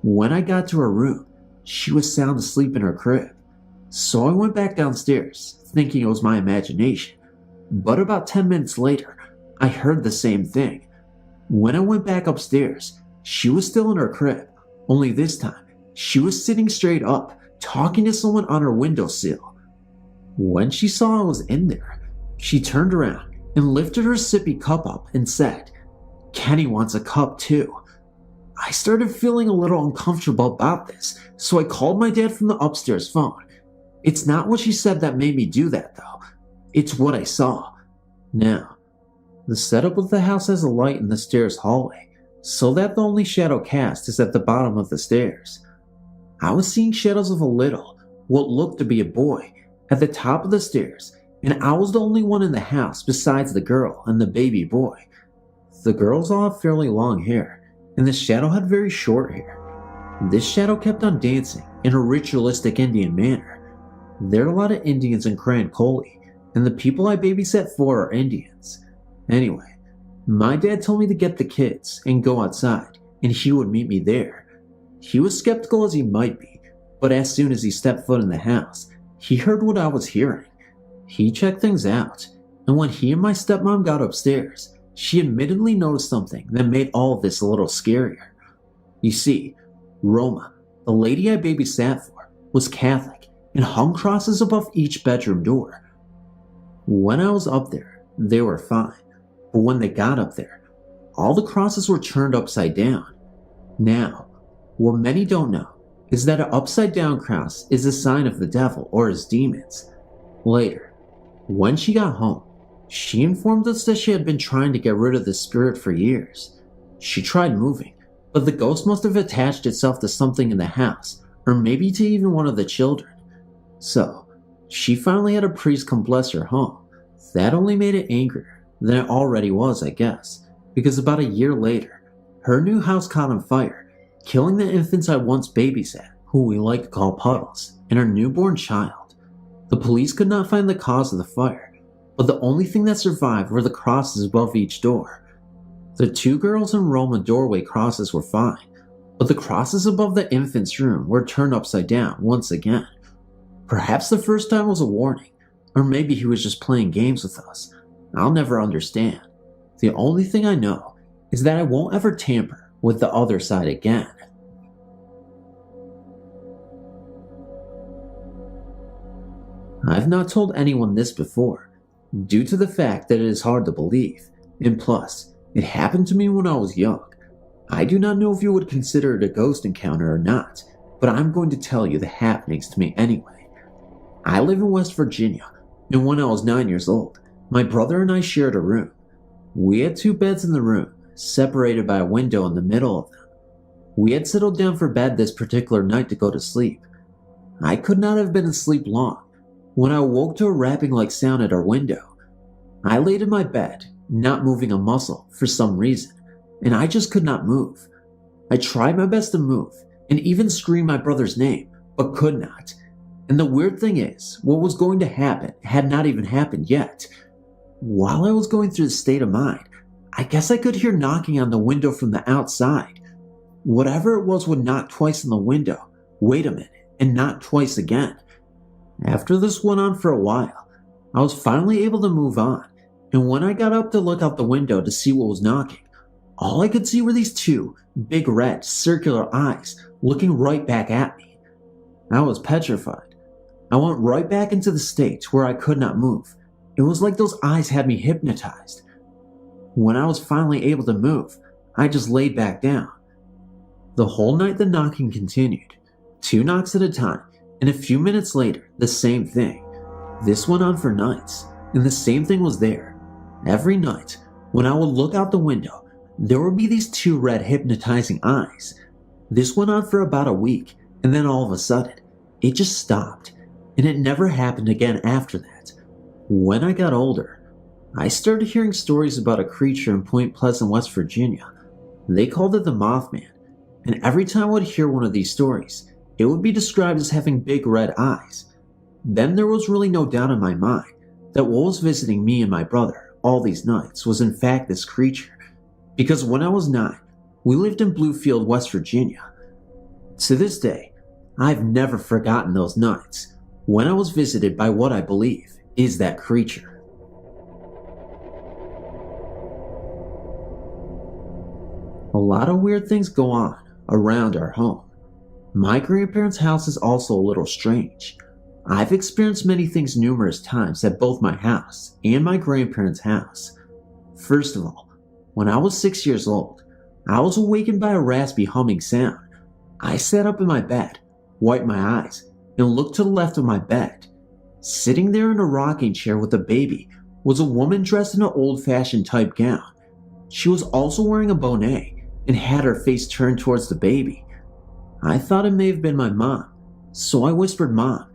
When I got to her room, she was sound asleep in her crib. So I went back downstairs, thinking it was my imagination. But about 10 minutes later, I heard the same thing. When I went back upstairs, she was still in her crib, only this time, she was sitting straight up, talking to someone on her windowsill. When she saw I was in there, she turned around and lifted her sippy cup up and said, "Kenny wants a cup too." I started feeling a little uncomfortable about this, so I called my dad from the upstairs phone. It's not what she said that made me do that though. It's what I saw. Now, the setup of the house has a light in the stairs hallway, so that the only shadow cast is at the bottom of the stairs. I was seeing shadows of a little, what looked to be a boy, at the top of the stairs, and I was the only one in the house besides the girl and the baby boy. The girls all have fairly long hair, and the shadow had very short hair. This shadow kept on dancing in a ritualistic Indian manner. There are a lot of Indians in Grand Coulee, and the people I babysat for are Indians. Anyway, my dad told me to get the kids and go outside, and he would meet me there. He was skeptical as he might be, but as soon as he stepped foot in the house, he heard what I was hearing. He checked things out, and when he and my stepmom got upstairs, she admittedly noticed something that made all of this a little scarier. You see, Roma, the lady I babysat for, was Catholic and hung crosses above each bedroom door. When I was up there, they were fine, but when they got up there, all the crosses were turned upside down. Now, what many don't know is that an upside down cross is a sign of the devil or his demons. Later, when she got home, she informed us that she had been trying to get rid of the spirit for years. She tried moving, but the ghost must have attached itself to something in the house, or maybe to even one of the children. So, she finally had a priest come bless her home. That only made it angrier than it already was, I guess, because about a year later, her new house caught on fire, killing the infants I once babysat, who we like to call Puddles, and her newborn child. The police could not find the cause of the fire, but the only thing that survived were the crosses above each door. The 2 girls in Roma doorway crosses were fine, but the crosses above the infant's room were turned upside down once again. Perhaps the first time was a warning, or maybe he was just playing games with us. I'll never understand. The only thing I know is that I won't ever tamper with the other side again. I've not told anyone this before, due to the fact that it is hard to believe, and plus, it happened to me when I was young. I do not know if you would consider it a ghost encounter or not, but I'm going to tell you the happenings to me anyway. I live in West Virginia, and when I was 9 years old, my brother and I shared a room. We had 2 beds in the room, separated by a window in the middle of them. We had settled down for bed this particular night to go to sleep. I could not have been asleep long when I woke to a rapping-like sound at our window. I laid in my bed, not moving a muscle for some reason, and I just could not move. I tried my best to move, and even scream my brother's name, but could not. And the weird thing is, what was going to happen had not even happened yet. While I was going through this state of mind, I guess I could hear knocking on the window from the outside. whatever it was would knock twice on the window, wait a minute, and knock twice again. After this went on for a while, I was finally able to move on, and when I got up to look out the window to see what was knocking, all I could see were these two big red circular eyes looking right back at me. I was petrified. I went right back into the state where I could not move. It was like those eyes had me hypnotized. When I was finally able to move, I just laid back down. The whole night the knocking continued, 2 knocks at a time, and a few minutes later, the same thing. This went on for nights, and the same thing was there. Every night, when I would look out the window, there would be these 2 red hypnotizing eyes. This went on for about a week, and then all of a sudden, it just stopped, and it never happened again after that. When I got older, I started hearing stories about a creature in Point Pleasant, West Virginia. They called it the Mothman, and every time I would hear one of these stories, it would be described as having big red eyes. Then there was really no doubt in my mind that what was visiting me and my brother all these nights was in fact this creature, because when I was 9, we lived in Bluefield, West Virginia. To this day, I've never forgotten those nights when I was visited by what I believe is that creature. A lot of weird things go on around our home. My grandparents' house is also a little strange. I've experienced many things numerous times at both my house and my grandparents' house. First of all, when I was 6 years old, I was awakened by a raspy humming sound. I sat up in my bed, wiped my eyes, and looked to the left of my bed. Sitting there in a rocking chair with a baby was a woman dressed in an old-fashioned type gown. She was also wearing a bonnet and had her face turned towards the baby. I thought it may have been my mom, so I whispered "Mom,"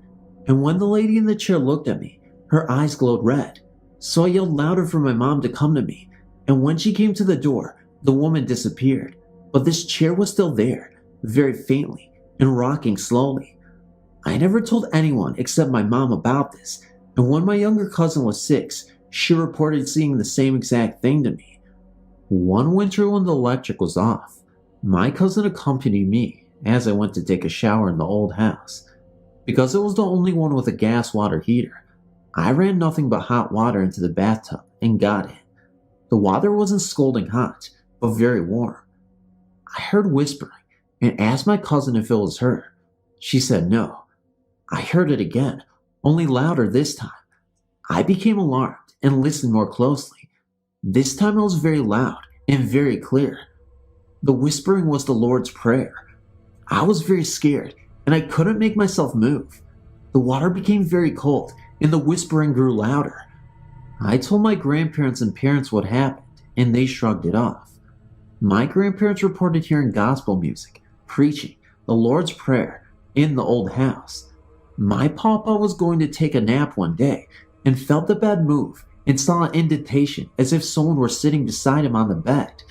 and when the lady in the chair looked at me, her eyes glowed red, so I yelled louder for my mom to come to me, and when she came to the door, the woman disappeared, but this chair was still there, very faintly, and rocking slowly. I never told anyone except my mom about this, and when my younger cousin was 6, she reported seeing the same exact thing to me. One winter when the electric was off, my cousin accompanied me as I went to take a shower in the old house. Because it was the only one with a gas water heater, I ran nothing but hot water into the bathtub and got in. The water wasn't scalding hot, but very warm. I heard whispering and asked my cousin if it was her. She said no. I heard it again, only louder this time. I became alarmed and listened more closely. This time it was very loud and very clear. The whispering was the Lord's Prayer. I was very scared and I couldn't make myself move. The water became very cold and the whispering grew louder. I told my grandparents and parents what happened and they shrugged it off. My grandparents reported hearing gospel music, preaching, the Lord's Prayer in the old house. My papa was going to take a nap one day and felt the bed move and saw an indentation as if someone were sitting beside him on the bed.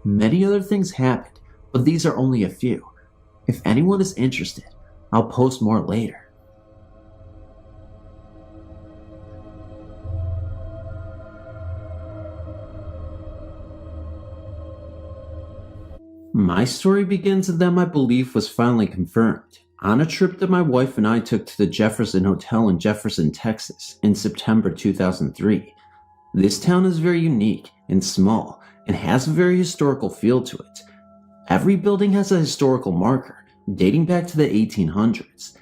Many other things happened, but these are only a few. If anyone is interested, I'll post more later. My story begins that my belief was finally confirmed on a trip that my wife and I took to the Jefferson Hotel in Jefferson, Texas in September 2003. This town is very unique and small and has a very historical feel to it. Every building has a historical marker dating back to the 1800s.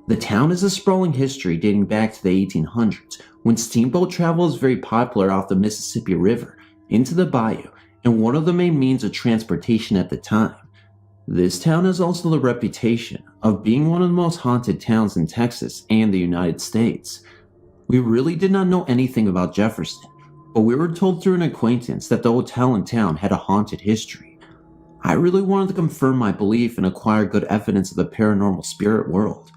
The town has a sprawling history dating back to the 1800s when steamboat travel was very popular off the Mississippi River into the bayou and one of the main means of transportation at the time. This town has also the reputation of being one of the most haunted towns in Texas and the United States. We really did not know anything about Jefferson, but we were told through an acquaintance that the hotel in town had a haunted history. I really wanted to confirm my belief and acquire good evidence of the paranormal spirit world.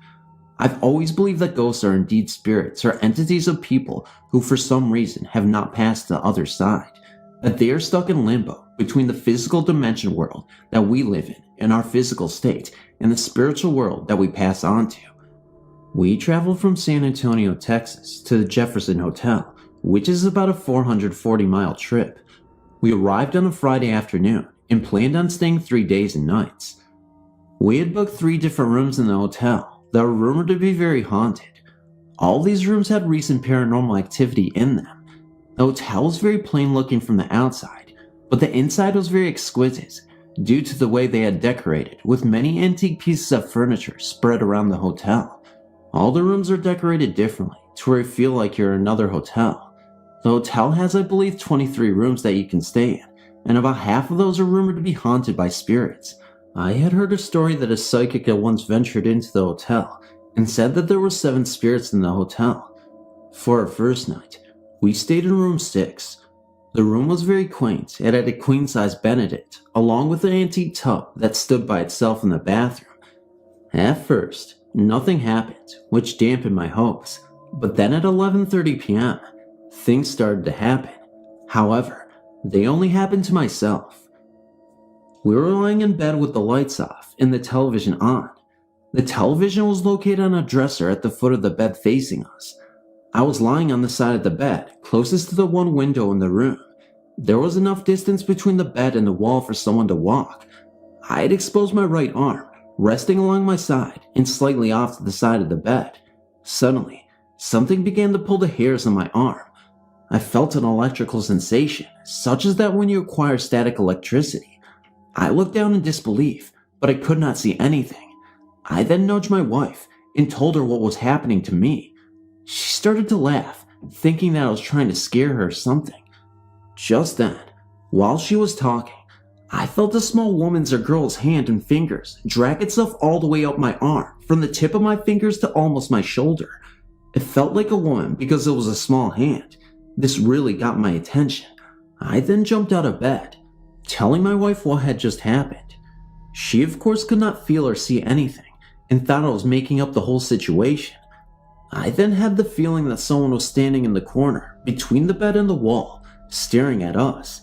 I've always believed that ghosts are indeed spirits or entities of people who for some reason have not passed to the other side, that they are stuck in limbo between the physical dimension world that we live in our physical state, and the spiritual world that we pass on to. We traveled from San Antonio, Texas to the Jefferson Hotel, which is about a 440-mile trip. We arrived on a Friday afternoon and planned on staying 3 days and nights. We had booked 3 different rooms in the hotel that were rumored to be very haunted. All these rooms had recent paranormal activity in them. The hotel was very plain looking from the outside, but the inside was very exquisite due to the way they had decorated, with many antique pieces of furniture spread around the hotel. All the rooms are decorated differently to where you feel like you're in another hotel. The hotel has, I believe, 23 rooms that you can stay in, and about half of those are rumored to be haunted by spirits. I had heard a story that a psychic had once ventured into the hotel and said that there were 7 spirits in the hotel. For our first night, we stayed in room 6. The room was very quaint. It had a queen-size bed in it, along with an antique tub that stood by itself in the bathroom. At first, nothing happened, which dampened my hopes, but then at 11:30 p.m., things started to happen. However, they only happened to myself. We were lying in bed with the lights off and the television on. The television was located on a dresser at the foot of the bed facing us. I was lying on the side of the bed, closest to the one window in the room. There was enough distance between the bed and the wall for someone to walk. I had exposed my right arm, resting along my side and slightly off to the side of the bed. Suddenly, something began to pull the hairs on my arm. I felt an electrical sensation, such as that when you acquire static electricity. I looked down in disbelief, but I could not see anything. I then nudged my wife and told her what was happening to me. She started to laugh, thinking that I was trying to scare her or something. Just then, while she was talking, I felt a small woman's or girl's hand and fingers drag itself all the way up my arm, from the tip of my fingers to almost my shoulder. It felt like a woman because it was a small hand. This really got my attention. I then jumped out of bed, telling my wife what had just happened. She of course could not feel or see anything, and thought I was making up the whole situation. I then had the feeling that someone was standing in the corner, between the bed and the wall, staring at us.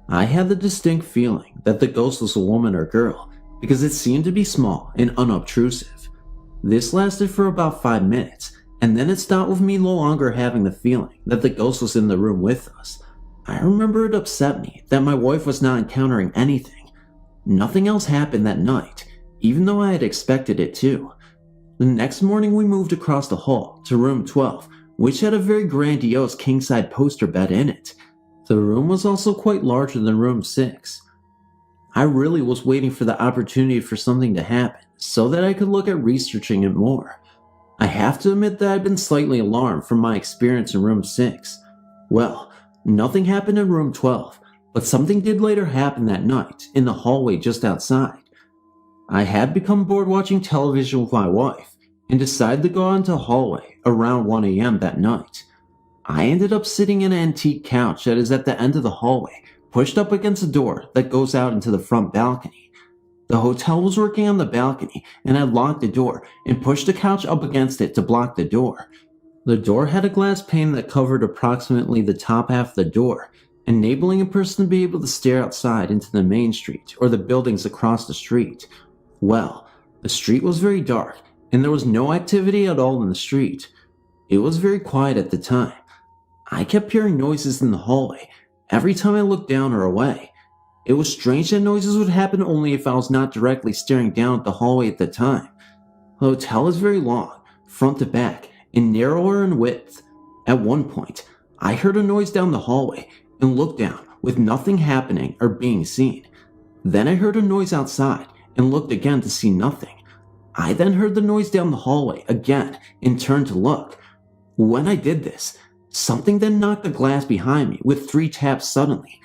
I had the distinct feeling that the ghost was a woman or girl, because it seemed to be small and unobtrusive. This lasted for about 5 minutes, and then it stopped with me no longer having the feeling that the ghost was in the room with us. I remember it upset me that my wife was not encountering anything. Nothing else happened that night, even though I had expected it to. The next morning we moved across the hall to room 12, which had a very grandiose king-side poster bed in it. The room was also quite larger than room 6. I really was waiting for the opportunity for something to happen so that I could look at researching it more. I have to admit that I've been slightly alarmed from my experience in room 6. Well, nothing happened in room 12, but something did later happen that night in the hallway just outside. I had become bored watching television with my wife and decided to go out into the hallway around 1 a.m. that night. I ended up sitting in an antique couch that is at the end of the hallway, pushed up against a door that goes out into the front balcony. The hotel was working on the balcony and had locked the door and pushed the couch up against it to block the door. The door had a glass pane that covered approximately the top half of the door, enabling a person to be able to stare outside into the main street or the buildings across the street. Well, the street was very dark and there was no activity at all in the street. It was very quiet at the time. I kept hearing noises in the hallway every time I looked down or away. It was strange that noises would happen only if I was not directly staring down at the hallway at the time. The hotel is very long, front to back, and narrower in width. At one point, I heard a noise down the hallway and looked down with nothing happening or being seen. Then I heard a noise outside and looked again to see nothing. I then heard the noise down the hallway again and turned to look. When I did this, something then knocked the glass behind me with 3 taps suddenly.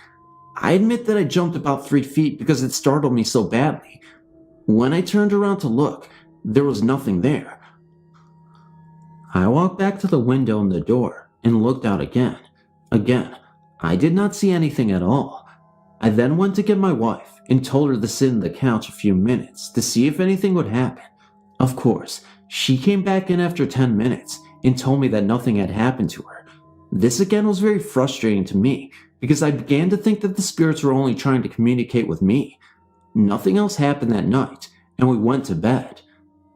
I admit that I jumped about 3 feet because it startled me so badly. When I turned around to look, there was nothing there. I walked back to the window and the door and looked out again. Again, I did not see anything at all. I then went to get my wife and told her to sit on the couch a few minutes to see if anything would happen. Of course, she came back in after 10 minutes and told me that nothing had happened to her. This again was very frustrating to me because I began to think that the spirits were only trying to communicate with me. Nothing else happened that night, and we went to bed.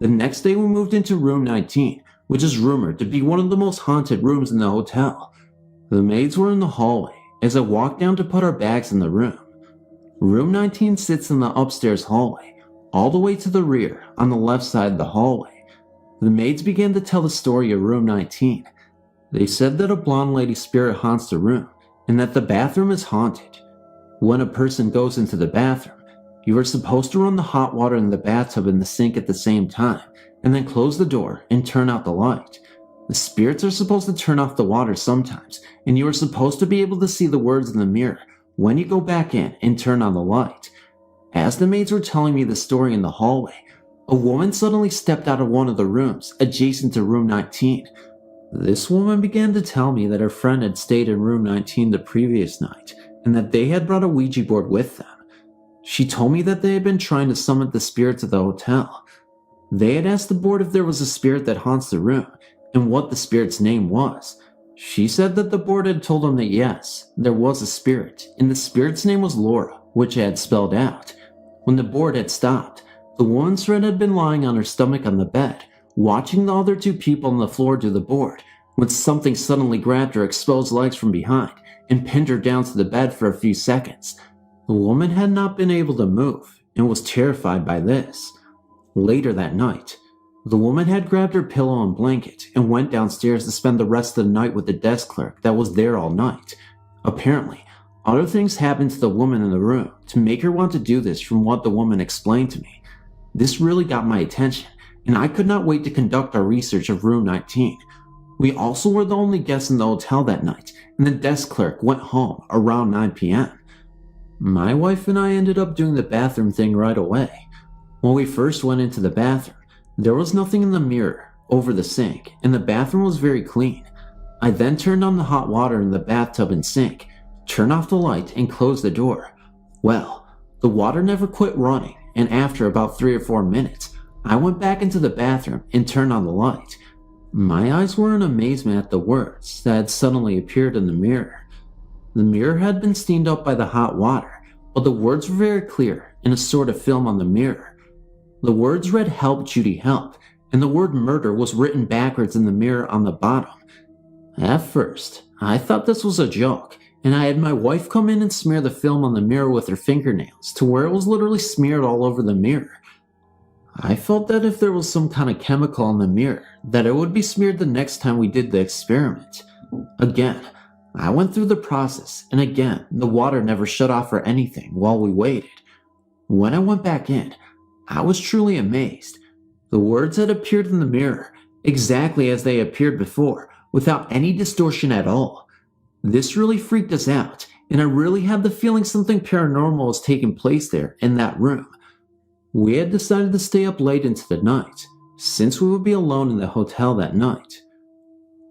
The next day we moved into room 19, which is rumored to be one of the most haunted rooms in the hotel. The maids were in the hallway as I walked down to put our bags in the room. Room 19 sits in the upstairs hallway, all the way to the rear on the left side of the hallway. The maids began to tell the story of room 19. They said that a blonde lady spirit haunts the room and that the bathroom is haunted. When a person goes into the bathroom, you are supposed to run the hot water in the bathtub and the sink at the same time, and then close the door and turn out the light. The spirits are supposed to turn off the water sometimes, and you are supposed to be able to see the words in the mirror when you go back in and turn on the light. As the maids were telling me the story in the hallway, a woman suddenly stepped out of one of the rooms adjacent to room 19. This woman began to tell me that her friend had stayed in room 19 the previous night, and that they had brought a Ouija board with them. She told me that they had been trying to summon the spirits of the hotel. They had asked the board if there was a spirit that haunts the room, and what the spirit's name was. She said that the board had told them that yes, there was a spirit, and the spirit's name was Laura, which I had spelled out. When the board had stopped, the woman's friend had been lying on her stomach on the bed, watching the other two people on the floor do the board, when something suddenly grabbed her exposed legs from behind and pinned her down to the bed for a few seconds. The woman had not been able to move and was terrified by this. Later that night, the woman had grabbed her pillow and blanket and went downstairs to spend the rest of the night with the desk clerk that was there all night. Apparently, other things happened to the woman in the room to make her want to do this from what the woman explained to me. This really got my attention, and I could not wait to conduct our research of room 19. We also were the only guests in the hotel that night, and the desk clerk went home around 9 p.m. My wife and I ended up doing the bathroom thing right away. When we first went into the bathroom, there was nothing in the mirror over the sink, and the bathroom was very clean. I then turned on the hot water in the bathtub and sink, turned off the light, and closed the door. Well, the water never quit running, and after about 3 or 4 minutes, I went back into the bathroom and turned on the light. My eyes were in amazement at the words that had suddenly appeared in the mirror. The mirror had been steamed up by the hot water, but the words were very clear in a sort of film on the mirror. The words read "Help, Judy, help," and the word "murder" was written backwards in the mirror on the bottom. At first, I thought this was a joke, and I had my wife come in and smear the film on the mirror with her fingernails to where it was literally smeared all over the mirror. I felt that if there was some kind of chemical on the mirror, that it would be smeared the next time we did the experiment. Again, I went through the process, and again, the water never shut off or anything while we waited. When I went back in, I was truly amazed. The words had appeared in the mirror exactly as they appeared before, without any distortion at all. This really freaked us out, and I really had the feeling something paranormal was taking place there in that room. We had decided to stay up late into the night, since we would be alone in the hotel that night.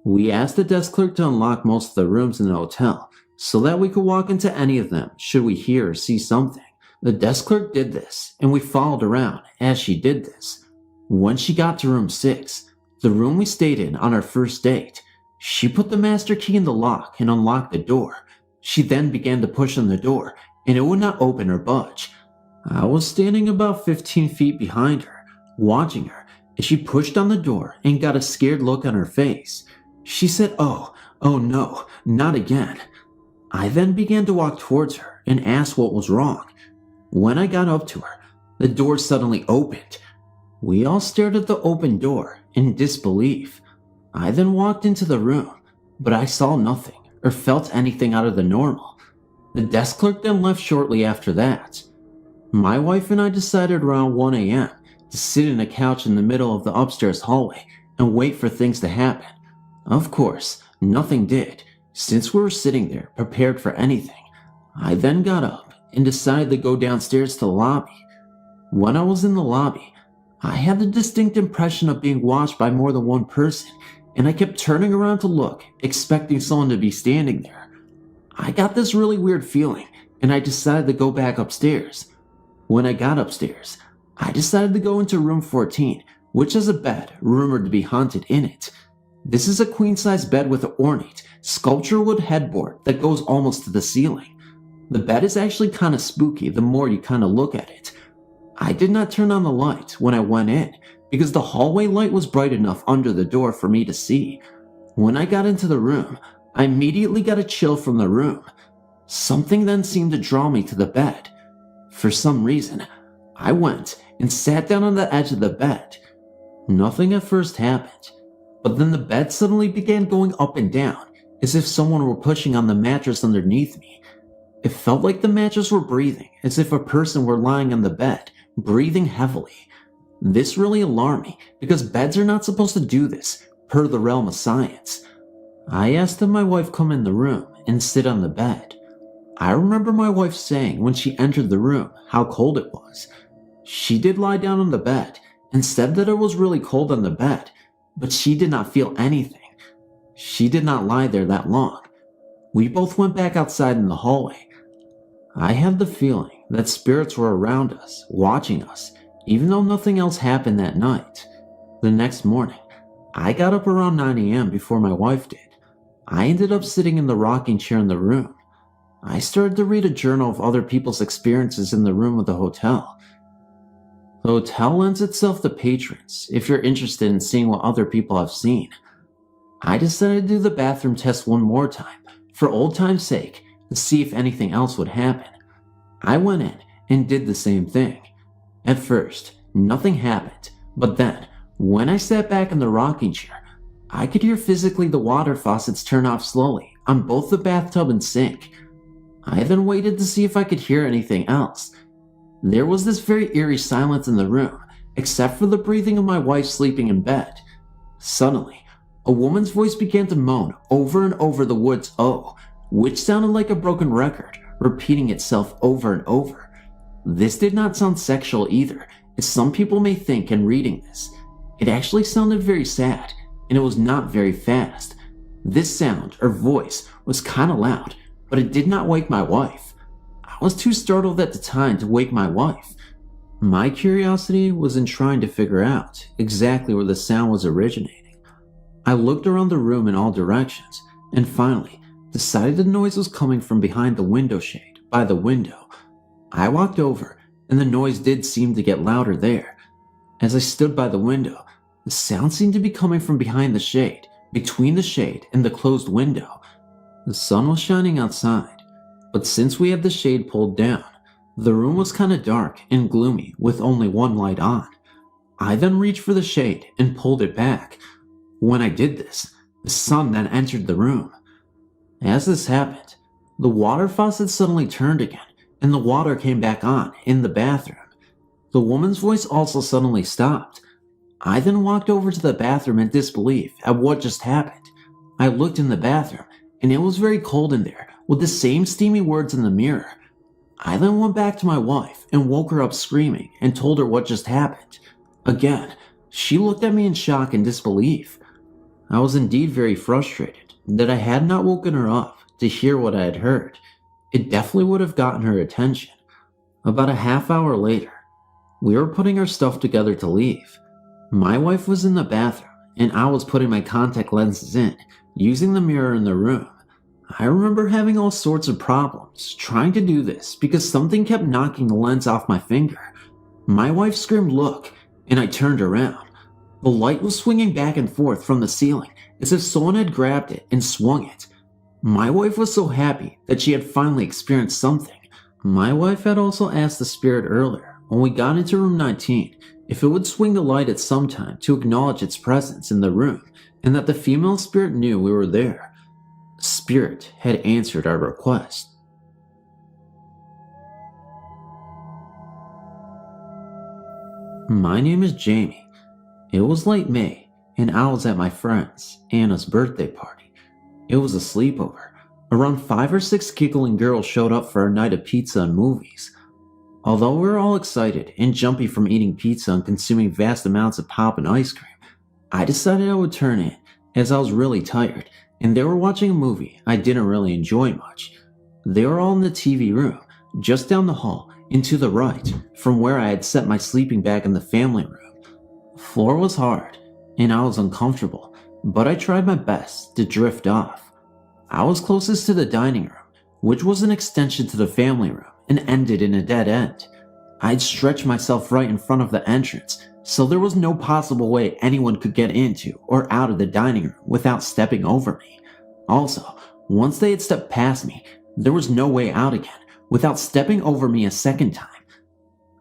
We asked the desk clerk to unlock most of the rooms in the hotel, so that we could walk into any of them should we hear or see something. The desk clerk did this, and we followed around as she did this. When she got to room 6, the room we stayed in on our first date, she put the master key in the lock and unlocked the door. She then began to push on the door, and it would not open or budge. I was standing about 15 feet behind her, watching her, as she pushed on the door and got a scared look on her face. She said, oh no, not again." I then began to walk towards her and asked what was wrong. When I got up to her, the door suddenly opened. We all stared at the open door in disbelief. I then walked into the room, but I saw nothing or felt anything out of the normal. The desk clerk then left shortly after that. My wife and I decided around 1 a.m. to sit in a couch in the middle of the upstairs hallway and wait for things to happen. Of course, nothing did, since we were sitting there prepared for anything. I then got up and decided to go downstairs to the lobby. When I was in the lobby, I had the distinct impression of being watched by more than one person, and I kept turning around to look, expecting someone to be standing there. I got this really weird feeling, and I decided to go back upstairs. When I got upstairs, I decided to go into room 14, which has a bed rumored to be haunted in it. This is a queen-size bed with an ornate, sculpture wood headboard that goes almost to the ceiling. The bed is actually kind of spooky the more you kind of look at it. I did not turn on the light when I went in, because the hallway light was bright enough under the door for me to see. When I got into the room, I immediately got a chill from the room. Something then seemed to draw me to the bed. For some reason, I went and sat down on the edge of the bed. Nothing at first happened, but then the bed suddenly began going up and down as if someone were pushing on the mattress underneath me. It felt like the mattress were breathing, as if a person were lying on the bed, breathing heavily. This really alarmed me because beds are not supposed to do this, per the realm of science. I asked that my wife come in the room and sit on the bed. I remember my wife saying when she entered the room how cold it was. She did lie down on the bed and said that it was really cold on the bed, but she did not feel anything. She did not lie there that long. We both went back outside in the hallway. I had the feeling that spirits were around us, watching us, even though nothing else happened that night. The next morning, I got up around 9 a.m. before my wife did. I ended up sitting in the rocking chair in the room. I started to read a journal of other people's experiences in the room of the hotel. The hotel lends itself to patrons if you're interested in seeing what other people have seen. I decided to do the bathroom test one more time, for old time's sake, to see if anything else would happen. I went in and did the same thing. At first, nothing happened, but then, when I sat back in the rocking chair, I could hear physically the water faucets turn off slowly on both the bathtub and sink. I then waited to see if I could hear anything else. There was this very eerie silence in the room, except for the breathing of my wife sleeping in bed. Suddenly, a woman's voice began to moan over and over the words "oh," which sounded like a broken record, repeating itself over and over. This did not sound sexual either, as some people may think in reading this. It actually sounded very sad, and it was not very fast. This sound, or voice, was kinda loud, but it did not wake my wife. I was too startled at the time to wake my wife. My curiosity was in trying to figure out exactly where the sound was originating. I looked around the room in all directions, and finally decided the noise was coming from behind the window shade, by the window. I walked over, and the noise did seem to get louder there. As I stood by the window, the sound seemed to be coming from behind the shade, between the shade and the closed window. The sun was shining outside, but since we had the shade pulled down, the room was kinda dark and gloomy with only one light on. I then reached for the shade and pulled it back. When I did this, the sun then entered the room. As this happened, the water faucet suddenly turned again, and the water came back on in the bathroom. The woman's voice also suddenly stopped. I then walked over to the bathroom in disbelief at what just happened. I looked in the bathroom, and it was very cold in there, with the same steamy words in the mirror. I then went back to my wife and woke her up screaming and told her what just happened. Again, she looked at me in shock and disbelief. I was indeed very frustrated that I had not woken her up to hear what I had heard. It definitely would have gotten her attention. About a half hour later, we were putting our stuff together to leave. My wife was in the bathroom, and I was putting my contact lenses in, using the mirror in the room. I remember having all sorts of problems trying to do this because something kept knocking the lens off my finger. My wife screamed, "Look," and I turned around. The light was swinging back and forth from the ceiling as if someone had grabbed it and swung it. My wife was so happy that she had finally experienced something. My wife had also asked the spirit earlier, when we got into room 19, if it would swing the light at some time to acknowledge its presence in the room, and that the female spirit knew we were there. Spirit had answered our request. My name is Jamie. It was late May, and I was at my friend's, Anna's birthday party. It was a sleepover. Around 5 or 6 giggling girls showed up for a night of pizza and movies. Although we were all excited and jumpy from eating pizza and consuming vast amounts of pop and ice cream, I decided I would turn in, as I was really tired, and they were watching a movie I didn't really enjoy much. They were all in the TV room, just down the hall, and to the right, from where I had set my sleeping bag in the family room. The floor was hard, and I was uncomfortable, but I tried my best to drift off. I was closest to the dining room, which was an extension to the family room, and ended in a dead end. I'd stretched myself right in front of the entrance, so there was no possible way anyone could get into or out of the dining room without stepping over me. Also, once they had stepped past me, there was no way out again without stepping over me a second time,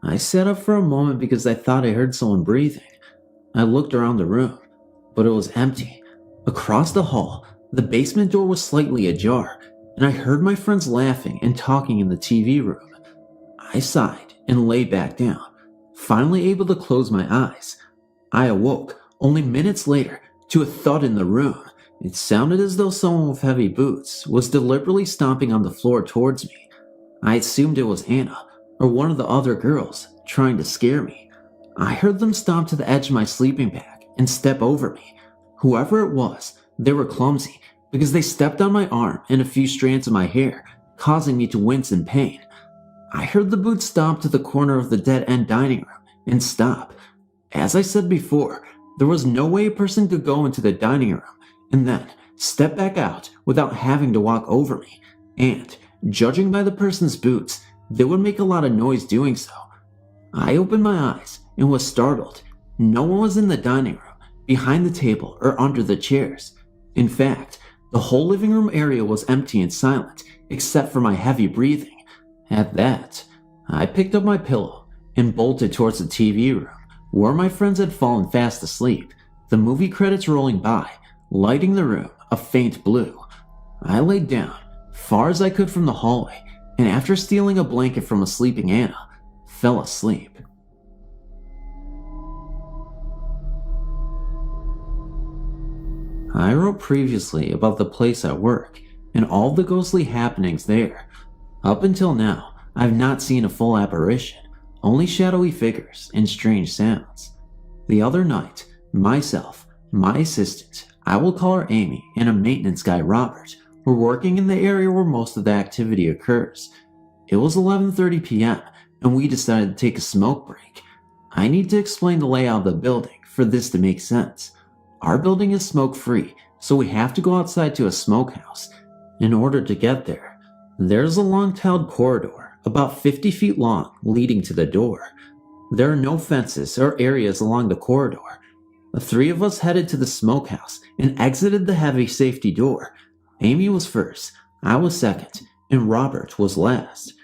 I sat up for a moment because I thought I heard someone breathing. I looked around the room, but it was empty. Across the hall, the basement door was slightly ajar, and I heard my friends laughing and talking in the TV room. I sighed and lay back down, finally able to close my eyes. I awoke only minutes later to a thud in the room. It sounded as though someone with heavy boots was deliberately stomping on the floor towards me. I assumed it was Anna or one of the other girls trying to scare me. I heard them stomp to the edge of my sleeping bag and step over me. Whoever it was, they were clumsy because they stepped on my arm and a few strands of my hair, causing me to wince in pain. I heard the boots stomp to the corner of the dead-end dining room and stop. As I said before, there was no way a person could go into the dining room and then step back out without having to walk over me, and, judging by the person's boots, they would make a lot of noise doing so. I opened my eyes and was startled. No one was in the dining room, behind the table, or under the chairs. In fact, the whole living room area was empty and silent, except for my heavy breathing. At that, I picked up my pillow and bolted towards the TV room, where my friends had fallen fast asleep, the movie credits rolling by, lighting the room a faint blue. I laid down, far as I could from the hallway, and after stealing a blanket from a sleeping Anna, fell asleep. I wrote previously about the place I work and all the ghostly happenings there. Up until now, I've not seen a full apparition, only shadowy figures and strange sounds. The other night, myself, my assistant, I will call her Amy, and a maintenance guy, Robert, were working in the area where most of the activity occurs. It was 11:30 p.m., and we decided to take a smoke break. I need to explain the layout of the building for this to make sense. Our building is smoke-free, so we have to go outside to a smokehouse. In order to get there, there's a long-tiled corridor, about 50 feet long, leading to the door. There are no fences or areas along the corridor. The three of us headed to the smokehouse and exited the heavy safety door. Amy was first, I was second, and Robert was last.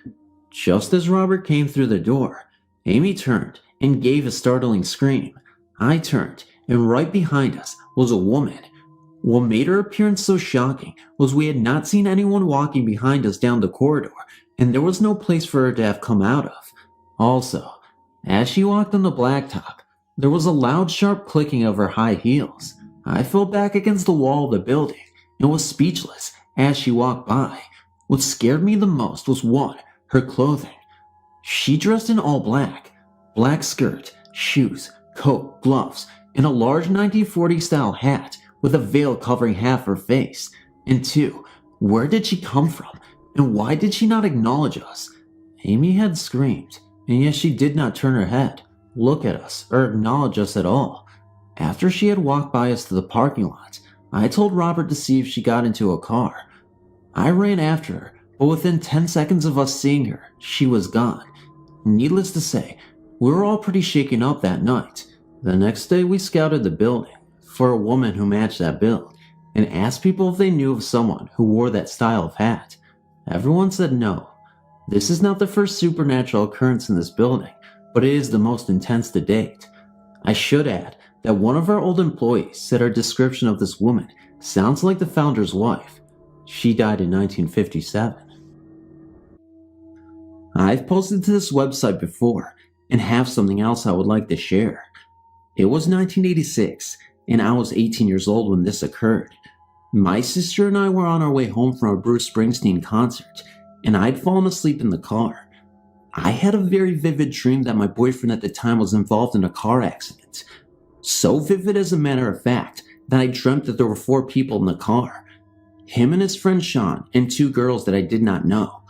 Just as Robert came through the door, Amy turned and gave a startling scream. I turned, and right behind us was a woman. What made her appearance so shocking was we had not seen anyone walking behind us down the corridor, and there was no place for her to have come out of. Also, as she walked on the blacktop, there was a loud, sharp clicking of her high heels. I fell back against the wall of the building and was speechless as she walked by. What scared me the most was one, her clothing. She dressed in all black. Black skirt, shoes, coat, gloves, and a large 1940s style hat with a veil covering half her face. And two, where did she come from? And why did she not acknowledge us? Amy had screamed, and yet she did not turn her head, look at us, or acknowledge us at all. After she had walked by us to the parking lot, I told Robert to see if she got into a car. I ran after her, but within 10 seconds of us seeing her, she was gone. Needless to say, we were all pretty shaken up that night. The next day we scouted the building for a woman who matched that build and asked people if they knew of someone who wore that style of hat. Everyone said no. This is not the first supernatural occurrence in this building, but it is the most intense to date. I should add that one of our old employees said our description of this woman sounds like the founder's wife. She died in 1957. I've posted to this website before and have something else I would like to share. It was 1986, and I was 18 years old when this occurred. My sister and I were on our way home from a Bruce Springsteen concert, and I'd fallen asleep in the car. I had a very vivid dream that my boyfriend at the time was involved in a car accident. So vivid, as a matter of fact, that I dreamt that there were 4 people in the car. Him and his friend Sean, and 2 girls that I did not know.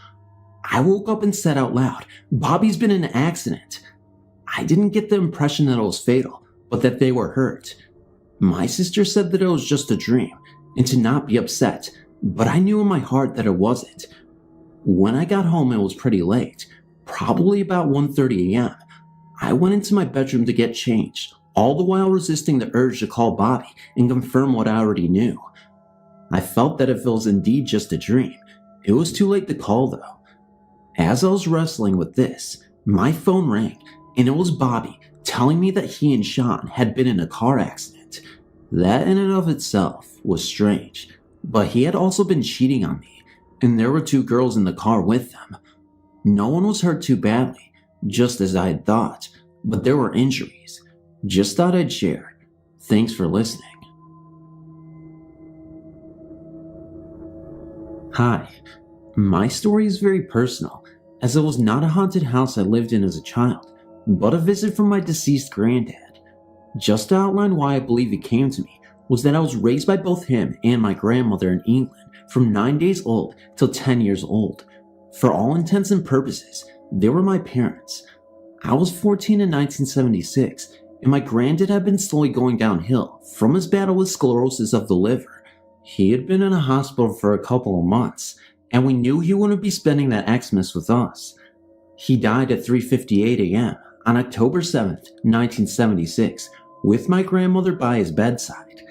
I woke up and said out loud, "Bobby's been in an accident." I didn't get the impression that it was fatal, but that they were hurt. My sister said that it was just a dream, and to not be upset, but I knew in my heart that it wasn't. When I got home, it was pretty late, probably about 1:30 a.m. I went into my bedroom to get changed, all the while resisting the urge to call Bobby and confirm what I already knew. I felt that if it was indeed just a dream, it was too late to call though. As I was wrestling with this, My phone rang, and it was Bobby telling me that he and Sean had been in a car accident. That in and of itself was strange, but he had also been cheating on me, and there were 2 girls in the car with them. No one was hurt too badly, just as I had thought, but there were injuries. Just thought I'd share. Thanks for listening. Hi. My story is very personal, as it was not a haunted house I lived in as a child, but a visit from my deceased granddad. Just to outline why I believe it came to me was that I was raised by both him and my grandmother in England from 9 days old till 10 years old. For all intents and purposes, they were my parents. I was 14 in 1976, and my granddad had been slowly going downhill from his battle with sclerosis of the liver. He had been in a hospital for a couple of months, and we knew he wouldn't be spending that Xmas with us. He died at 3:58 a.m. on October 7th, 1976, with my grandmother by his bedside.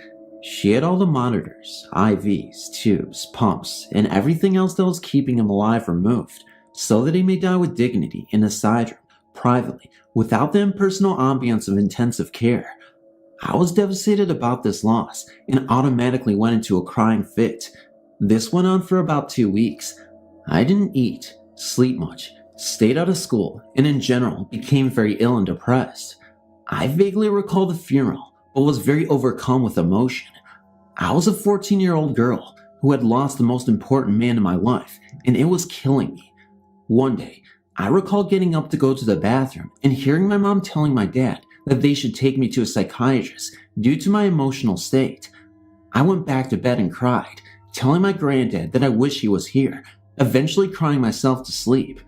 She had all the monitors, IVs, tubes, pumps, and everything else that was keeping him alive removed, so that he may die with dignity in a side room, privately, without the impersonal ambience of intensive care. I was devastated about this loss and automatically went into a crying fit. This went on for about 2 weeks. I didn't eat, sleep much, stayed out of school, and in general became very ill and depressed. I vaguely recall the funeral, but was very overcome with emotion. I was a 14-year-old girl who had lost the most important man in my life, and it was killing me. One day, I recall getting up to go to the bathroom and hearing my mom telling my dad that they should take me to a psychiatrist due to my emotional state. I went back to bed and cried, telling my granddad that I wish he was here, eventually crying myself to sleep.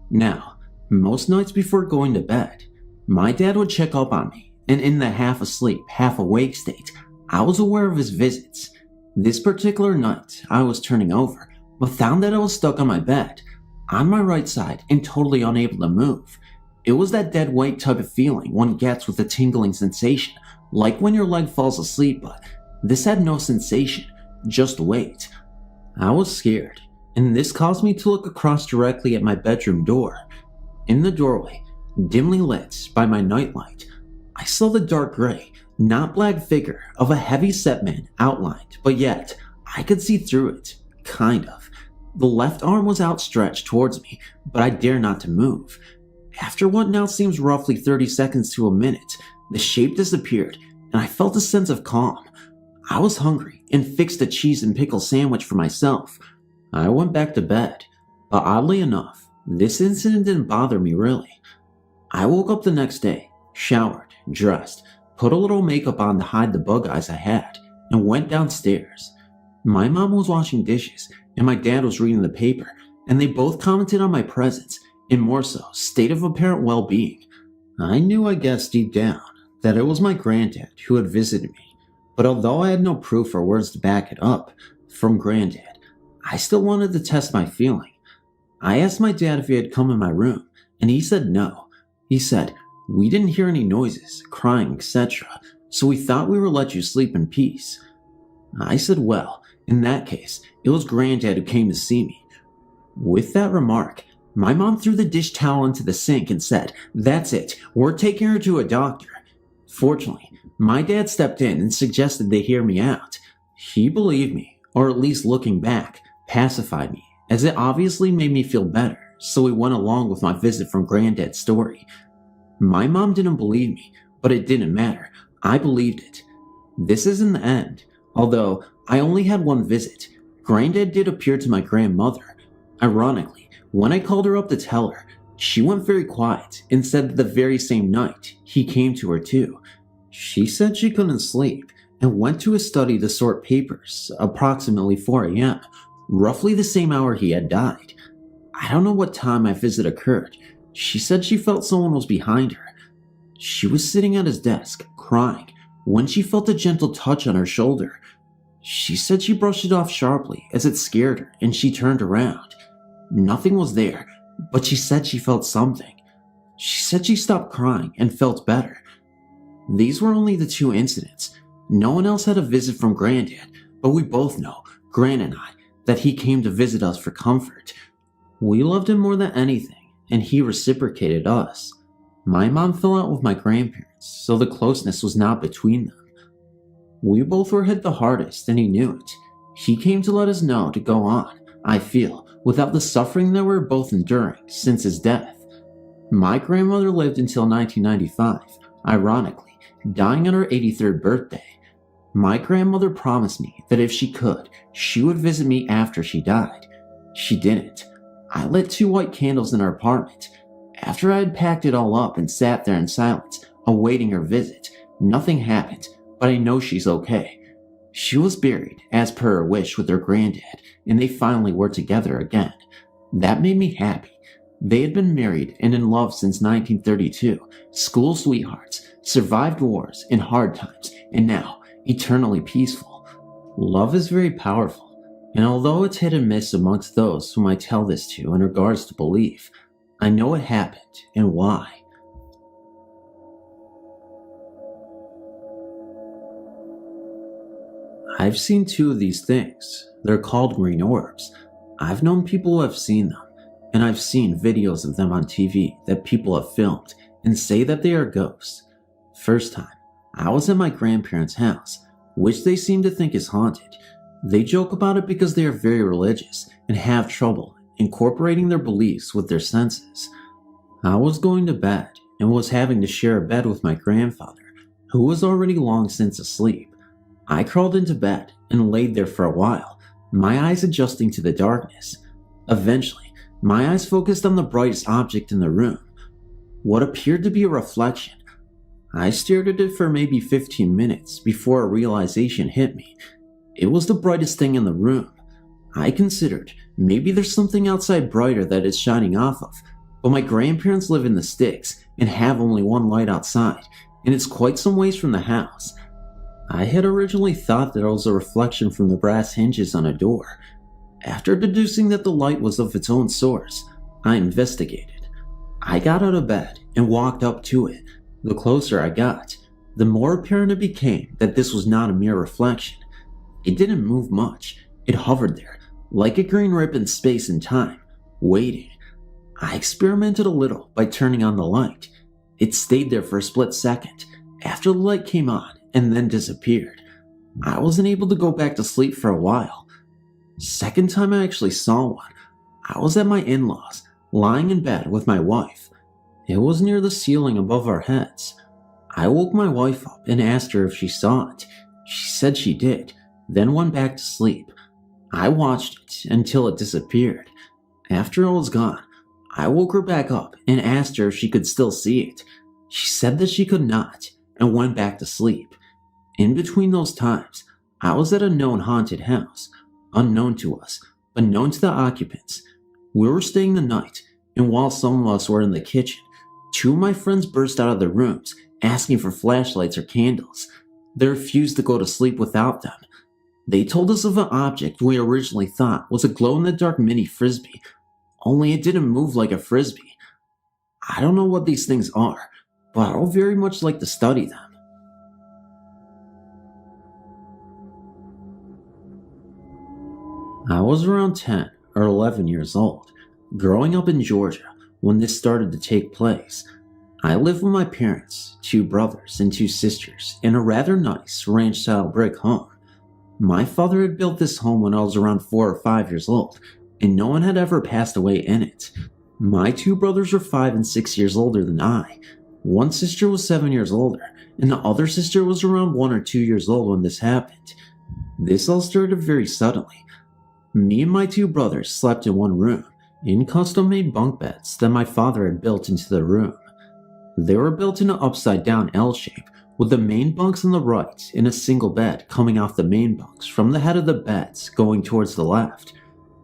Now, most nights before going to bed, my dad would check up on me, and in the half asleep, half awake state, I was aware of his visits. This particular night, I was turning over, but found that I was stuck on my bed, on my right side and totally unable to move. It was that dead weight type of feeling one gets with a tingling sensation, like when your leg falls asleep, but this had no sensation, just weight. I was scared, and this caused me to look across directly at my bedroom door. In the doorway, dimly lit by my nightlight, I saw the dark gray, not black figure of a heavy-set man outlined, but yet I could see through it, kind of. The left arm was outstretched towards me, but I dare not to move. After what now seems roughly 30 seconds to a minute, the shape disappeared, and I felt a sense of calm. I was hungry and fixed a cheese and pickle sandwich for myself. I went back to bed, but oddly enough, this incident didn't bother me really. I woke up the next day, showered, dressed, put a little makeup on to hide the bug eyes I had, and went downstairs. My mom was washing dishes, and my dad was reading the paper, and they both commented on my presence, and more so, state of apparent well-being. I knew, I guess, deep down, that it was my granddad who had visited me, but although I had no proof or words to back it up from granddad, I still wanted to test my feeling. I asked my dad if he had come in my room, and he said no. He said, "We didn't hear any noises, crying, etc., so we thought we would let you sleep in peace." I said, well, in that case, it was granddad who came to see me. With that remark, my mom threw the dish towel into the sink and said, "That's it, we're taking her to a doctor." Fortunately, my dad stepped in and suggested they hear me out. He believed me, or at least looking back, pacified me, as it obviously made me feel better, so we went along with my visit from granddad's story. My mom didn't believe me, but it didn't matter. I believed it. This isn't the end, although I only had one visit. Granddad did appear to my grandmother. Ironically, when I called her up to tell her, she went very quiet and said that the very same night, he came to her too. She said she couldn't sleep and went to his study to sort papers, approximately 4 a.m., roughly the same hour he had died. I don't know what time my visit occurred. She said she felt someone was behind her. She was sitting at his desk, crying, when she felt a gentle touch on her shoulder. She said she brushed it off sharply as it scared her and she turned around. Nothing was there, but she said she felt something. She said she stopped crying and felt better. These were only the 2 incidents. No one else had a visit from Granddad, but we both know, Gran and I, that he came to visit us for comfort. We loved him more than anything, and he reciprocated us. My mom fell out with my grandparents, so the closeness was not between them. We both were hit the hardest, and he knew it. He came to let us know to go on, I feel, without the suffering that we were both enduring since his death. My grandmother lived until 1995, ironically, dying on her 83rd birthday. My grandmother promised me that if she could, she would visit me after she died. She didn't. I lit 2 white candles in her apartment. After I had packed it all up and sat there in silence, awaiting her visit, nothing happened, but I know she's okay. She was buried, as per her wish, with her granddad, and they finally were together again. That made me happy. They had been married and in love since 1932, school sweethearts, survived wars and hard times, and now eternally peaceful. Love is very powerful, and although it's hit and miss amongst those whom I tell this to in regards to belief, I know it happened and why. I've seen 2 of these things. They're called green orbs. I've known people who have seen them, and I've seen videos of them on TV that people have filmed and say that they are ghosts. First time, I was at my grandparents' house, which they seem to think is haunted. They joke about it because they are very religious and have trouble incorporating their beliefs with their senses. I was going to bed and was having to share a bed with my grandfather, who was already long since asleep. I crawled into bed and laid there for a while, my eyes adjusting to the darkness. Eventually, my eyes focused on the brightest object in the room, what appeared to be a reflection. I stared at it for maybe 15 minutes before a realization hit me. It was the brightest thing in the room. I considered maybe there's something outside brighter that it's shining off of, but my grandparents live in the sticks and have only one light outside, and it's quite some ways from the house. I had originally thought that it was a reflection from the brass hinges on a door. After deducing that the light was of its own source, I investigated. I got out of bed and walked up to it. The closer I got, the more apparent it became that this was not a mere reflection. It didn't move much. It hovered there, like a green rip in space and time, waiting. I experimented a little by turning on the light. It stayed there for a split second, after the light came on, and then disappeared. I wasn't able to go back to sleep for a while. Second time I actually saw one, I was at my in-laws, lying in bed with my wife. It was near the ceiling above our heads. I woke my wife up and asked her if she saw it. She said she did, then went back to sleep. I watched it until it disappeared. After it was gone, I woke her back up and asked her if she could still see it. She said that she could not, and went back to sleep. In between those times, I was at a known haunted house, unknown to us, but known to the occupants. We were staying the night, and while some of us were in the kitchen, 2 of my friends burst out of their rooms, asking for flashlights or candles. They refused to go to sleep without them. They told us of an object we originally thought was a glow-in-the-dark mini frisbee, only it didn't move like a frisbee. I don't know what these things are, but I would very much like to study them. I was around 10 or 11 years old, growing up in Georgia when this started to take place. I lived with my parents, 2 brothers and 2 sisters, in a rather nice ranch-style brick home. My father had built this home when I was around 4 or 5 years old, and no one had ever passed away in it. My 2 brothers were 5 and 6 years older than I. One sister was 7 years older, and the other sister was around 1 or 2 years old when this happened. This all started very suddenly. Me and my 2 brothers slept in one room, in custom-made bunk beds that my father had built into the room. They were built in an upside-down L shape, with the main bunks on the right and a single bed coming off the main bunks from the head of the beds going towards the left.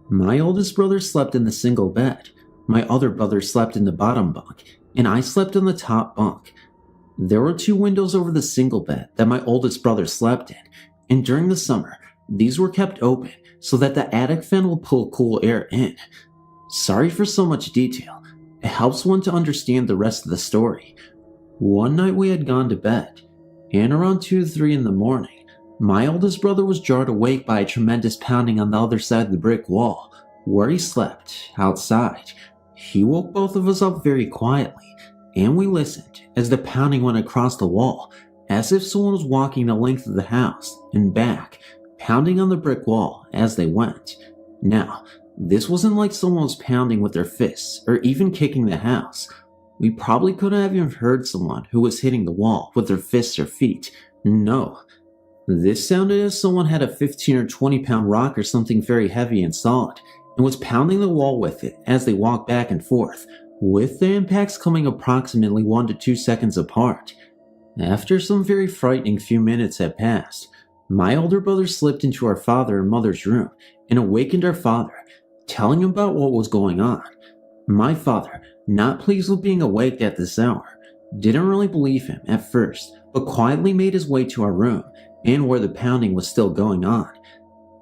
My oldest brother slept in the single bed, my other brother slept in the bottom bunk, and I slept on the top bunk. There were 2 windows over the single bed that my oldest brother slept in, and during the summer, these were kept open so that the attic fan will pull cool air in. Sorry for so much detail. It helps one to understand the rest of the story. One night we had gone to bed, and around 2 to 3 in the morning, my oldest brother was jarred awake by a tremendous pounding on the other side of the brick wall, where he slept, outside. He woke both of us up very quietly, and we listened as the pounding went across the wall, as if someone was walking the length of the house and back, pounding on the brick wall as they went. Now, this wasn't like someone was pounding with their fists or even kicking the house. We probably couldn't have even heard someone who was hitting the wall with their fists or feet. No. This sounded as someone had a 15 or 20 pound rock or something very heavy and solid, and was pounding the wall with it as they walked back and forth, with the impacts coming approximately 1 to 2 seconds apart. After some very frightening few minutes had passed, my older brother slipped into our father and mother's room and awakened our father, telling him about what was going on. My father, not pleased with being awake at this hour, didn't really believe him at first, but quietly made his way to our room and where the pounding was still going on.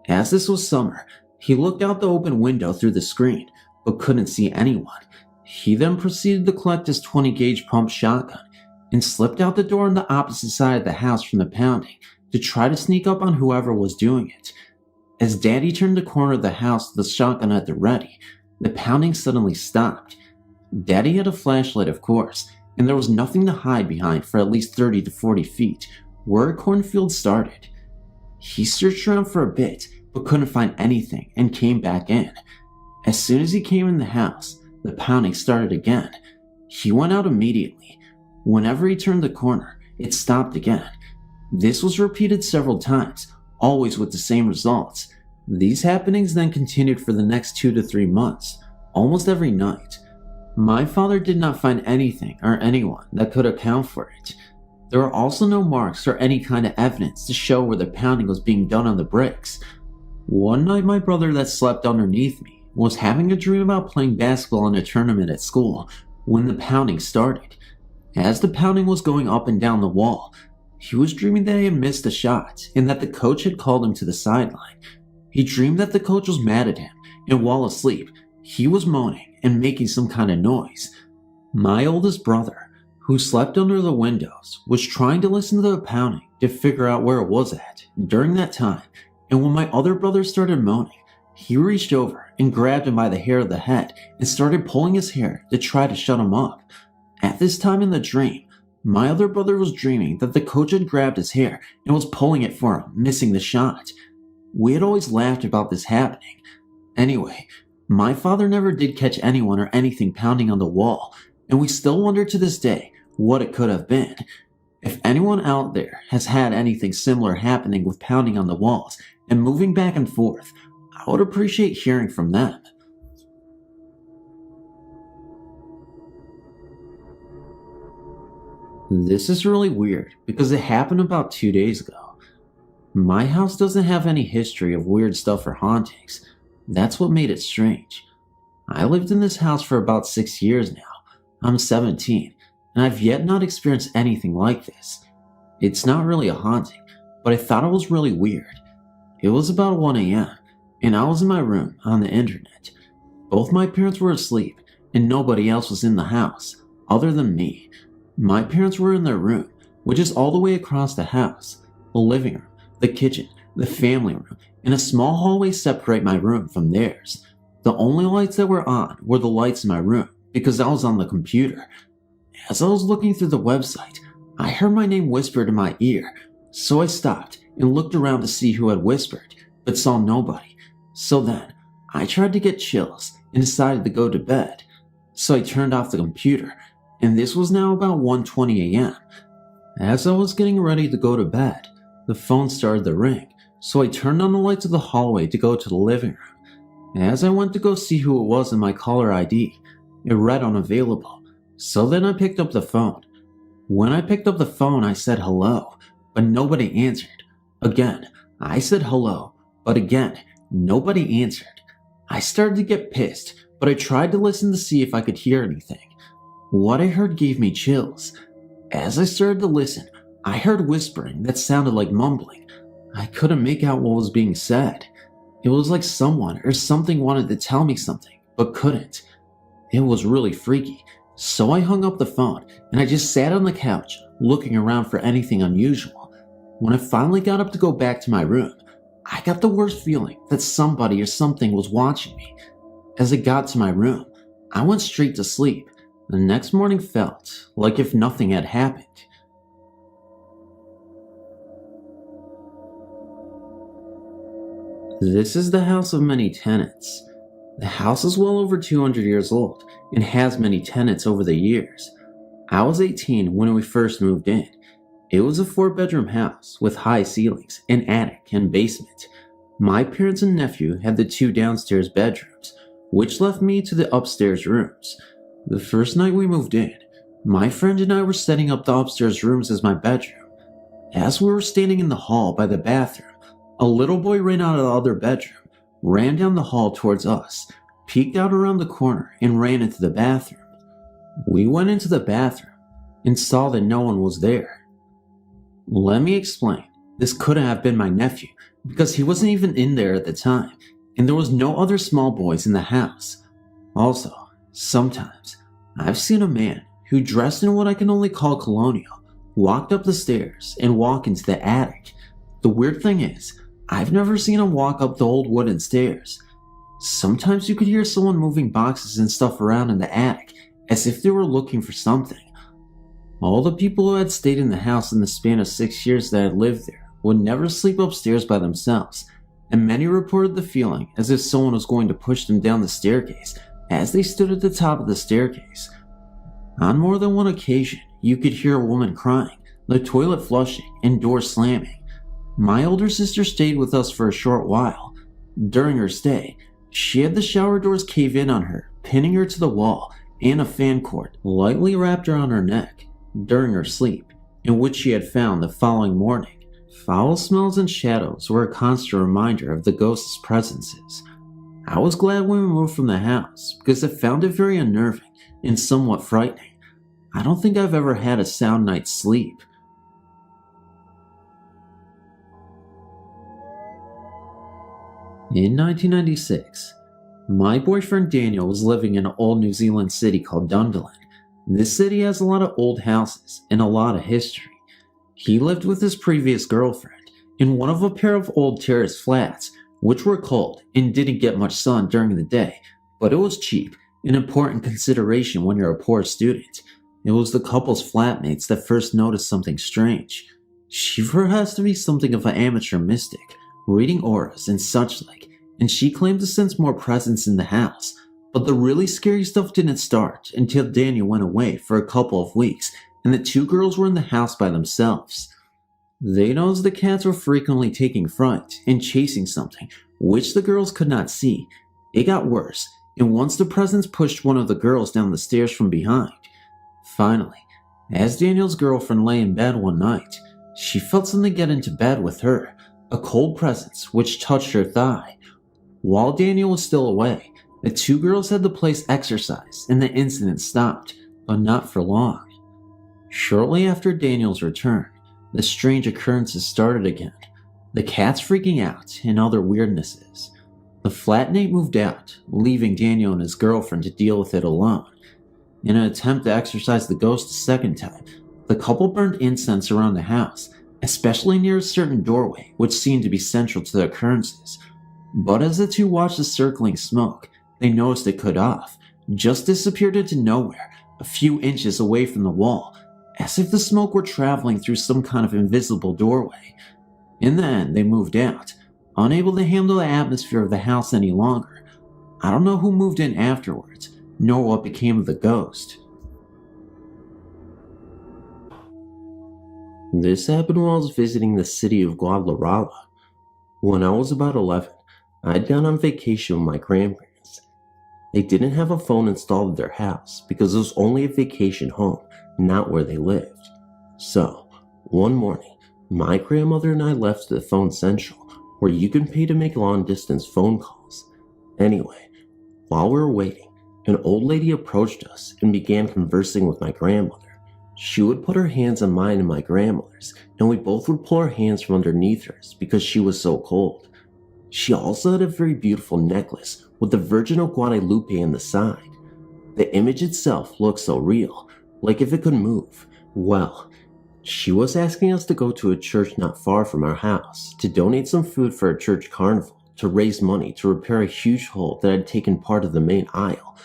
As this was summer, he looked out the open window through the screen, but couldn't see anyone. He then proceeded to collect his 20-gauge pump shotgun and slipped out the door on the opposite side of the house from the pounding to try to sneak up on whoever was doing it. As Daddy turned the corner of the house with the shotgun at the ready, the pounding suddenly stopped. Daddy had a flashlight, of course, and there was nothing to hide behind for at least 30 to 40 feet, where a cornfield started. He searched around for a bit, but couldn't find anything and came back in. As soon as he came in the house, the pounding started again. He went out immediately. Whenever he turned the corner, it stopped again. This was repeated several times, always with the same results. These happenings then continued for the next 2 to 3 months, almost every night. My father did not find anything or anyone that could account for it. There were also no marks or any kind of evidence to show where the pounding was being done on the bricks. One night my brother that slept underneath me was having a dream about playing basketball in a tournament at school when the pounding started. As the pounding was going up and down the wall, he was dreaming that he had missed a shot and that the coach had called him to the sideline. He dreamed that the coach was mad at him, and while asleep, he was moaning and making some kind of noise. My oldest brother, who slept under the windows, was trying to listen to the pounding to figure out where it was at during that time, and when my other brother started moaning, he reached over and grabbed him by the hair of the head and started pulling his hair to try to shut him up. At this time in the dream, my other brother was dreaming that the coach had grabbed his hair and was pulling it for him, missing the shot. We had always laughed about this happening. Anyway, my father never did catch anyone or anything pounding on the wall, and we still wonder to this day what it could have been. If anyone out there has had anything similar happening with pounding on the walls and moving back and forth, I would appreciate hearing from them. This is really weird because it happened about 2 days ago. My house doesn't have any history of weird stuff or hauntings. That's what made it strange. I lived in this house for about 6 years now. I'm 17, and I've yet not experienced anything like this. It's not really a haunting, but I thought it was really weird. It was about 1 a.m., and I was in my room on the internet. Both my parents were asleep, and nobody else was in the house, other than me. My parents were in their room, which is all the way across the house. The living room, the kitchen, the family room, and a small hallway separate my room from theirs. The only lights that were on were the lights in my room, because I was on the computer. As I was looking through the website, I heard my name whispered in my ear, so I stopped and looked around to see who had whispered, but saw nobody. So then, I tried to get chills and decided to go to bed. So I turned off the computer, and this was now about 1:20 a.m. As I was getting ready to go to bed, the phone started to ring, so I turned on the lights of the hallway to go to the living room. As I went to go see who it was in my caller ID, it read unavailable, so then I picked up the phone. When I picked up the phone, I said hello, but nobody answered. Again, I said hello, but again, nobody answered. I started to get pissed, but I tried to listen to see if I could hear anything. What I heard gave me chills. As I started to listen, I heard whispering that sounded like mumbling. I couldn't make out what was being said. It was like someone or something wanted to tell me something, but couldn't. It was really freaky, so I hung up the phone and I just sat on the couch looking around for anything unusual. When I finally got up to go back to my room, I got the worst feeling that somebody or something was watching me. As I got to my room, I went straight to sleep. The next morning felt like if nothing had happened. This is the house of many tenants. The house is well over 200 years old and has many tenants over the years. I was 18 when we first moved in. It was a 4-bedroom house with high ceilings, an attic, and basement. My parents and nephew had the 2 downstairs bedrooms, which left me to the upstairs rooms. The first night we moved in, my friend and I were setting up the upstairs rooms as my bedroom. As we were standing in the hall by the bathroom, a little boy ran out of the other bedroom, ran down the hall towards us, peeked out around the corner, and ran into the bathroom. We went into the bathroom and saw that no one was there. Let me explain. This couldn't have been my nephew because he wasn't even in there at the time, and there was no other small boys in the house. Also, sometimes I've seen a man who dressed in what I can only call colonial walked up the stairs and walk into the attic. The weird thing is, I've never seen him walk up the old wooden stairs. Sometimes you could hear someone moving boxes and stuff around in the attic as if they were looking for something. All the people who had stayed in the house in the span of 6 years that had lived there would never sleep upstairs by themselves, and many reported the feeling as if someone was going to push them down the staircase as they stood at the top of the staircase. On more than one occasion, you could hear a woman crying, the toilet flushing, and doors slamming. My older sister stayed with us for a short while. During her stay, she had the shower doors cave in on her, pinning her to the wall, and a fan cord lightly wrapped around her neck during her sleep, in which she had found the following morning. Foul smells and shadows were a constant reminder of the ghost's presences. I was glad when we moved from the house because I found it very unnerving and somewhat frightening. I don't think I've ever had a sound night's sleep. In 1996, my boyfriend Daniel was living in an old New Zealand city called Dunedin. This city has a lot of old houses and a lot of history. He lived with his previous girlfriend in one of a pair of old terrace flats, which were cold and didn't get much sun during the day, but it was cheap, an important consideration when you're a poor student. It was the couple's flatmates that first noticed something strange. She has to be something of an amateur mystic, reading auras and such like, and she claimed to sense more presence in the house. But the really scary stuff didn't start until Daniel went away for a couple of weeks and the 2 girls were in the house by themselves. They noticed the cats were frequently taking fright and chasing something, which the girls could not see. It got worse, and once the presence pushed one of the girls down the stairs from behind. Finally, as Daniel's girlfriend lay in bed one night, she felt something get into bed with her, a cold presence which touched her thigh. While Daniel was still away, the 2 girls had the place exorcised and the incident stopped, but not for long. Shortly after Daniel's return, the strange occurrences started again, the cats freaking out and other weirdnesses. The flatmate moved out, leaving Daniel and his girlfriend to deal with it alone. In an attempt to exorcise the ghost a second time, the couple burned incense around the house, especially near a certain doorway which seemed to be central to the occurrences. But as the 2 watched the circling smoke, they noticed it cut off, just disappeared into nowhere, a few inches away from the wall, as if the smoke were traveling through some kind of invisible doorway. In the end, they moved out, unable to handle the atmosphere of the house any longer. I don't know who moved in afterwards, nor what became of the ghost. This happened while I was visiting the city of Guadalajara. When I was about 11, I'd gone on vacation with my grandparents. They didn't have a phone installed at their house because it was only a vacation home, not where they lived. So, one morning, my grandmother and I left to the phone central, where you can pay to make long-distance phone calls. Anyway, while we were waiting, an old lady approached us and began conversing with my grandmother. She would put her hands on mine and my grandmother's, and we both would pull our hands from underneath hers because she was so cold. She also had a very beautiful necklace with the Virgin of Guadalupe in the side. The image itself looked so real, like if it could move. Well, she was asking us to go to a church not far from our house to donate some food for a church carnival to raise money to repair a huge hole that had taken part of the main aisle.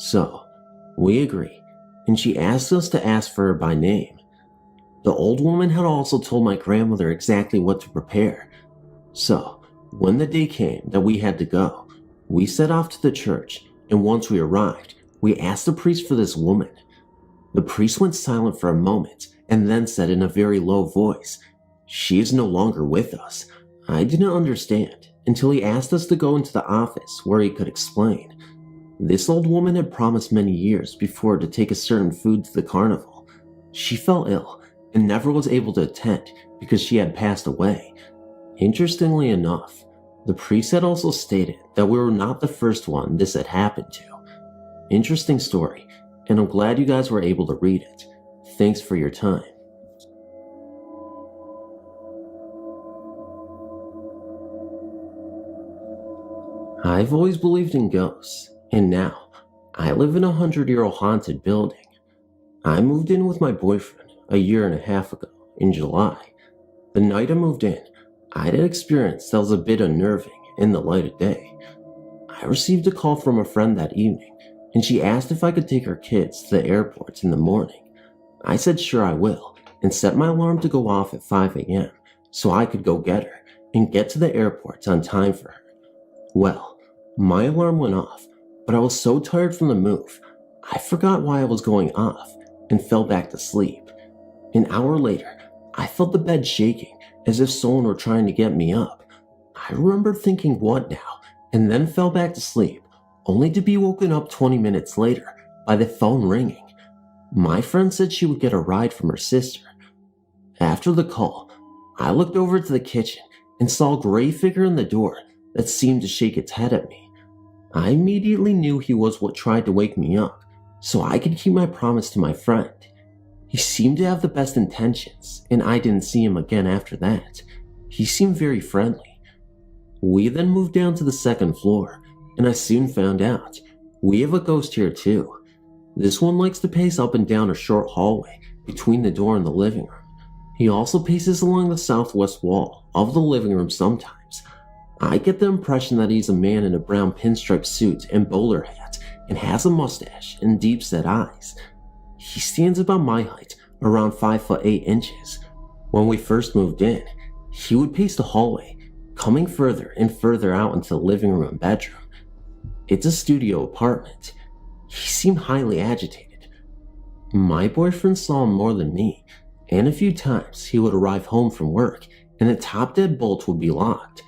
So, we agree, and she asked us to ask for her by name. The old woman had also told my grandmother exactly what to prepare. So, when the day came that we had to go, we set off to the church, and once we arrived, we asked the priest for this woman. The priest went silent for a moment, and then said in a very low voice, "She is no longer with us." I didn't understand until he asked us to go into the office where he could explain. This old woman had promised many years before to take a certain food to the carnival. She fell ill and never was able to attend because she had passed away. Interestingly enough, the priest had also stated that we were not the first one this had happened to. Interesting story, and I'm glad you guys were able to read it. Thanks for your time. I've always believed in ghosts, and now I live in a 100-year-old haunted building. I moved in with my boyfriend a year and a half ago in July. The night I moved in, I had an experience that was a bit unnerving in the light of day. I received a call from a friend that evening, and she asked if I could take her kids to the airport in the morning. I said sure I will, and set my alarm to go off at 5 a.m. so I could go get her and get to the airport on time for her. Well, my alarm went off, but I was so tired from the move, I forgot why I was going off and fell back to sleep. An hour later, I felt the bed shaking as if someone were trying to get me up. I remember thinking what now, and then fell back to sleep, only to be woken up 20 minutes later by the phone ringing. My friend said she would get a ride from her sister. After the call, I looked over to the kitchen and saw a gray figure in the door that seemed to shake its head at me. I immediately knew he was what tried to wake me up, so I could keep my promise to my friend. He seemed to have the best intentions, and I didn't see him again after that. He seemed very friendly. We then moved down to the second floor, and I soon found out we have a ghost here too. This one likes to pace up and down a short hallway between the door and the living room. He also paces along the southwest wall of the living room sometimes. I get the impression that he's a man in a brown pinstripe suit and bowler hat and has a mustache and deep-set eyes. He stands about my height, around 5'8". When we first moved in, he would pace the hallway, coming further and further out into the living room and bedroom. It's a studio apartment. He seemed highly agitated. My boyfriend saw him more than me, and a few times he would arrive home from work and the top deadbolt would be locked.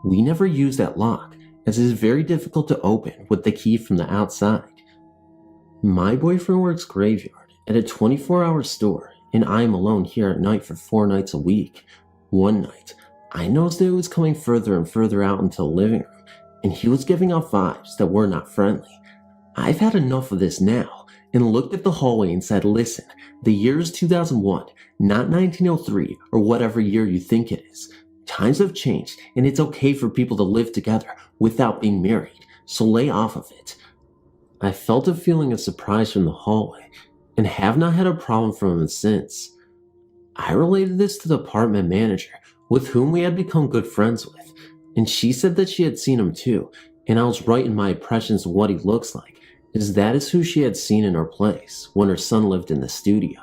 We never used that lock, as it is very difficult to open with the key from the outside. My boyfriend works graveyard at a 24-hour store, and I am alone here at night for 4 nights a week. One night, I noticed that it was coming further and further out into the living room, and he was giving off vibes that were not friendly. I've had enough of this now, and looked at the hallway and said, listen, the year is 2001, not 1903 or whatever year you think it is. Times have changed, and it's okay for people to live together without being married, so lay off of it. I felt a feeling of surprise from the hallway, and have not had a problem from him since. I related this to the apartment manager, with whom we had become good friends with, and she said that she had seen him too, and I was right in my impressions of what he looks like, as that is who she had seen in her place when her son lived in the studio.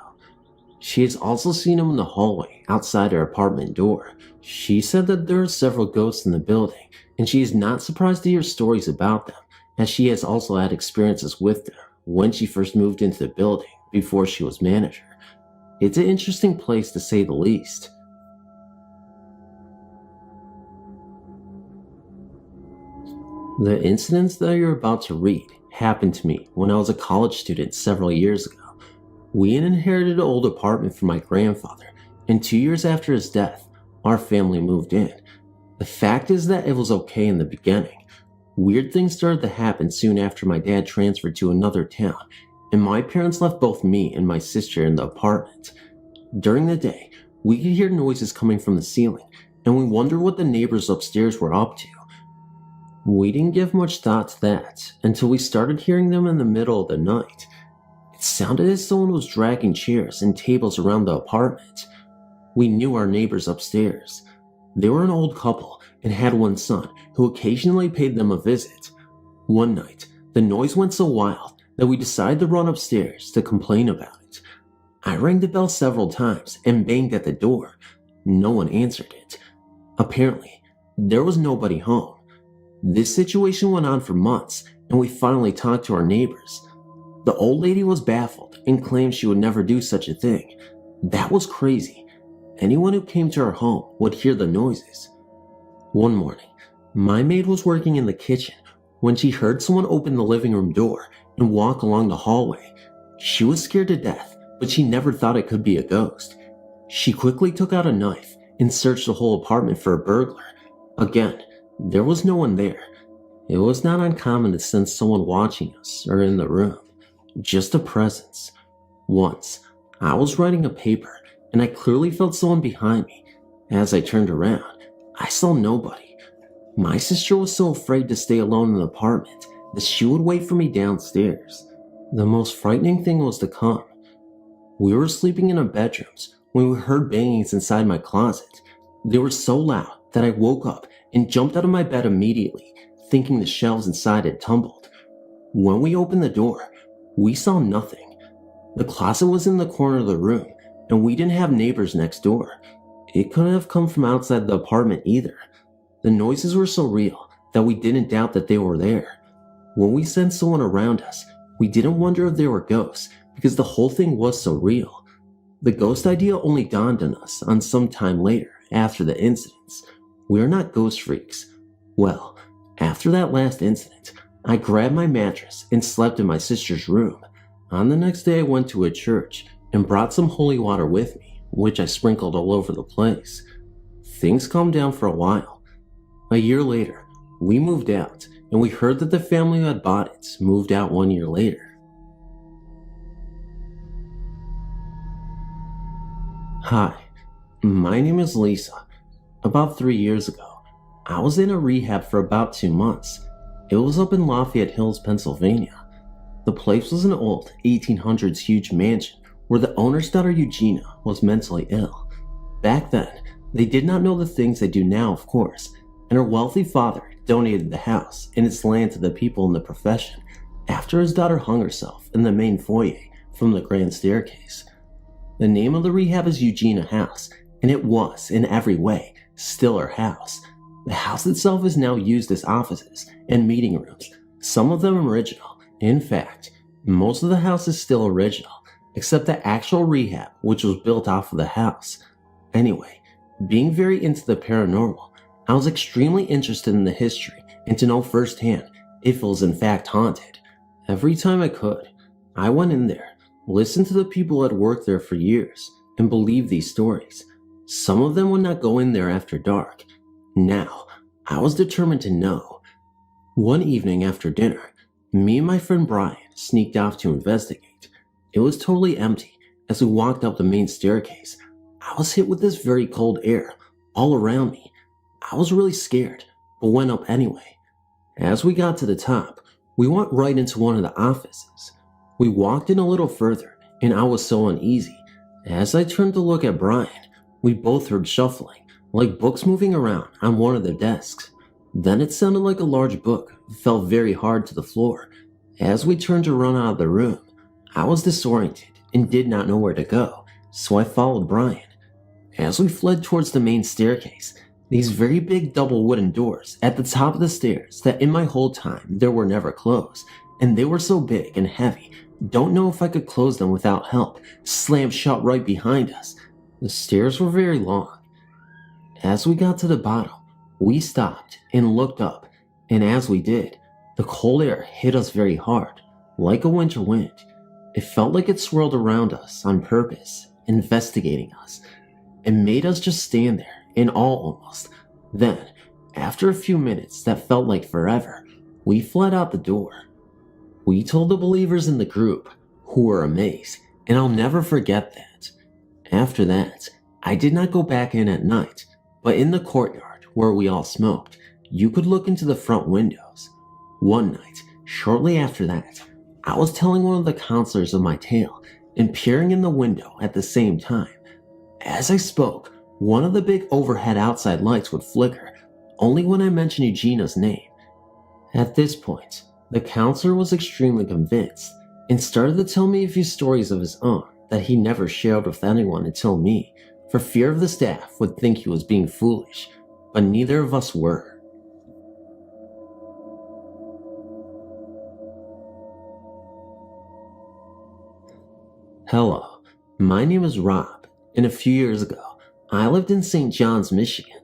She has also seen him in the hallway outside her apartment door. She said that there are several ghosts in the building, and she is not surprised to hear stories about them, as she has also had experiences with them when she first moved into the building before she was manager. It's an interesting place to say the least. The incidents that you're about to read happened to me when I was a college student several years ago. We had inherited an old apartment from my grandfather, and 2 years after his death, our family moved in. The fact is that it was okay in the beginning. Weird things started to happen soon after my dad transferred to another town, and my parents left both me and my sister in the apartment. During the day, we could hear noises coming from the ceiling, and we wondered what the neighbors upstairs were up to. We didn't give much thought to that until we started hearing them in the middle of the night. It sounded as someone was dragging chairs and tables around the apartment. We knew our neighbors upstairs. They were an old couple and had one son who occasionally paid them a visit. One night, the noise went so wild that we decided to run upstairs to complain about it. I rang the bell several times and banged at the door. No one answered it. Apparently, there was nobody home. This situation went on for months, and we finally talked to our neighbors. The old lady was baffled and claimed she would never do such a thing. That was crazy. Anyone who came to our home would hear the noises. One morning, my maid was working in the kitchen when she heard someone open the living room door and walk along the hallway. She was scared to death, but she never thought it could be a ghost. She quickly took out a knife and searched the whole apartment for a burglar. Again, there was no one there. It was not uncommon to sense someone watching us or in the room, just a presence. Once, I was writing a paper and I clearly felt someone behind me. As I turned around, I saw nobody. My sister was so afraid to stay alone in the apartment that she would wait for me downstairs. The most frightening thing was to come. We were sleeping in our bedrooms when we heard bangings inside my closet. They were so loud that I woke up and jumped out of my bed immediately, thinking the shelves inside had tumbled. When we opened the door, we saw nothing. The closet was in the corner of the room, and we didn't have neighbors next door. It couldn't have come from outside the apartment either. The noises were so real that we didn't doubt that they were there. When we sensed someone around us, we didn't wonder if they were ghosts because the whole thing was so real. The ghost idea only dawned on us on some time later after the incidents. We are not ghost freaks. Well, after that last incident, I grabbed my mattress and slept in my sister's room. On the next day, I went to a church and brought some holy water with me, which I sprinkled all over the place. Things calmed down for a while. A year later, we moved out, and we heard that the family who had bought it moved out 1 year later. Hi, my name is Lisa. About 3 years ago, I was in a rehab for about 2 months. It was up in Lafayette Hills, Pennsylvania. The place was an old 1800s huge mansion where the owner's daughter Eugenia was mentally ill. Back then, they did not know the things they do now, of course, and her wealthy father donated the house and its land to the people in the profession after his daughter hung herself in the main foyer from the grand staircase. The name of the rehab is Eugenia House, and it was, in every way, still her house. The house itself is now used as offices and meeting rooms, some of them original. In fact, most of the house is still original, except the actual rehab, which was built off of the house. Anyway, being very into the paranormal, I was extremely interested in the history and to know firsthand if it was in fact haunted. Every time I could, I went in there, listened to the people who had worked there for years, and believed these stories. Some of them would not go in there after dark. Now, I was determined to know. One evening after dinner, me and my friend Brian sneaked off to investigate. It was totally empty. As we walked up the main staircase, I was hit with this very cold air all around me. I was really scared, but went up anyway. As we got to the top, we went right into one of the offices. We walked in a little further, and I was so uneasy. As I turned to look at Brian, we both heard shuffling, like books moving around on one of the desks. Then it sounded like a large book fell very hard to the floor. As we turned to run out of the room, I was disoriented and did not know where to go, so I followed Brian. As we fled towards the main staircase, these very big double wooden doors at the top of the stairs that in my whole time there were never closed, and they were so big and heavy, don't know if I could close them without help, slammed shut right behind us. The stairs were very long. As we got to the bottom, we stopped and looked up, and as we did, the cold air hit us very hard, like a winter wind. It felt like it swirled around us on purpose, investigating us. It made us just stand there, in awe almost. Then, after a few minutes that felt like forever, we fled out the door. We told the believers in the group, who were amazed, and I'll never forget that. After that, I did not go back in at night, but in the courtyard where we all smoked, you could look into the front windows. One night, shortly after that, I was telling one of the counselors of my tale and peering in the window at the same time. As I spoke, one of the big overhead outside lights would flicker, only when I mentioned Eugenia's name. At this point, the counselor was extremely convinced and started to tell me a few stories of his own that he never shared with anyone until me, for fear of the staff would think he was being foolish, but neither of us were. Hello, my name is Rob, and a few years ago, I lived in St. John's, Michigan.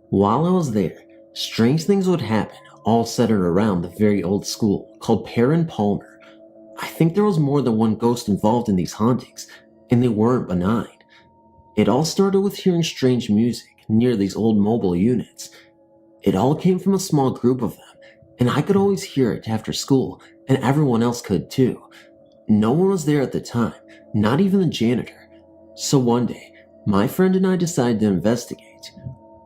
While I was there, strange things would happen, all centered around the very old school called Perrin Palmer. I think there was more than one ghost involved in these hauntings, and they weren't benign. It all started with hearing strange music near these old mobile units. It all came from a small group of them, and I could always hear it after school, and everyone else could too. No one was there at the time, not even the janitor. So one day, my friend and I decided to investigate.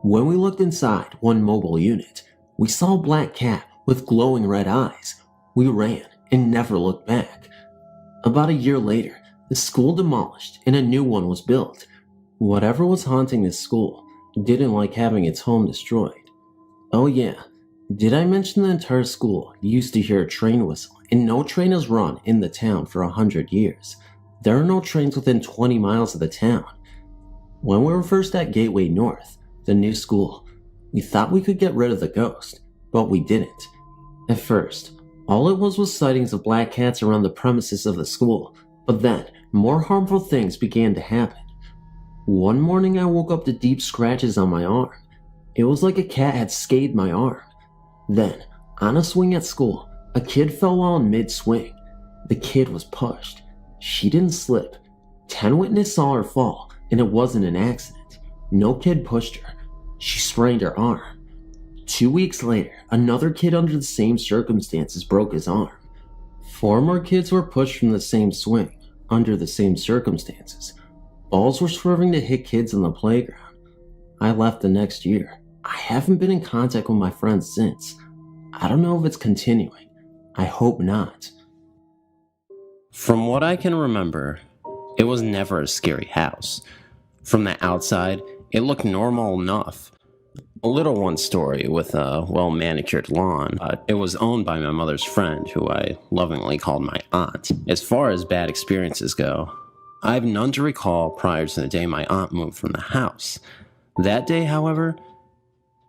When we looked inside one mobile unit, we saw a black cat with glowing red eyes. We ran and never looked back. About a year later, the school demolished and a new one was built. Whatever was haunting this school didn't like having its home destroyed. Oh yeah, did I mention the entire school used to hear a train whistle, and no train has run in the town for 100 years. There are no trains within 20 miles of the town. When we were first at Gateway North, the new school, we thought we could get rid of the ghost, but we didn't. At first, all it was sightings of black cats around the premises of the school, but then more harmful things began to happen. One morning I woke up to deep scratches on my arm. It was like a cat had scathed my arm. Then, on a swing at school, a kid fell while in mid-swing. The kid was pushed. She didn't slip. 10 witnesses saw her fall, and it wasn't an accident. No kid pushed her. She sprained her arm. 2 weeks later, another kid under the same circumstances broke his arm. 4 more kids were pushed from the same swing, under the same circumstances. Balls were swerving to hit kids on the playground. I left the next year. I haven't been in contact with my friends since. I don't know if it's continuing. I hope not. From what I can remember, it was never a scary house. From the outside, it looked normal enough. A little one-story with a well-manicured lawn, but it was owned by my mother's friend, who I lovingly called my aunt. As far as bad experiences go, I have none to recall prior to the day my aunt moved from the house. That day, however,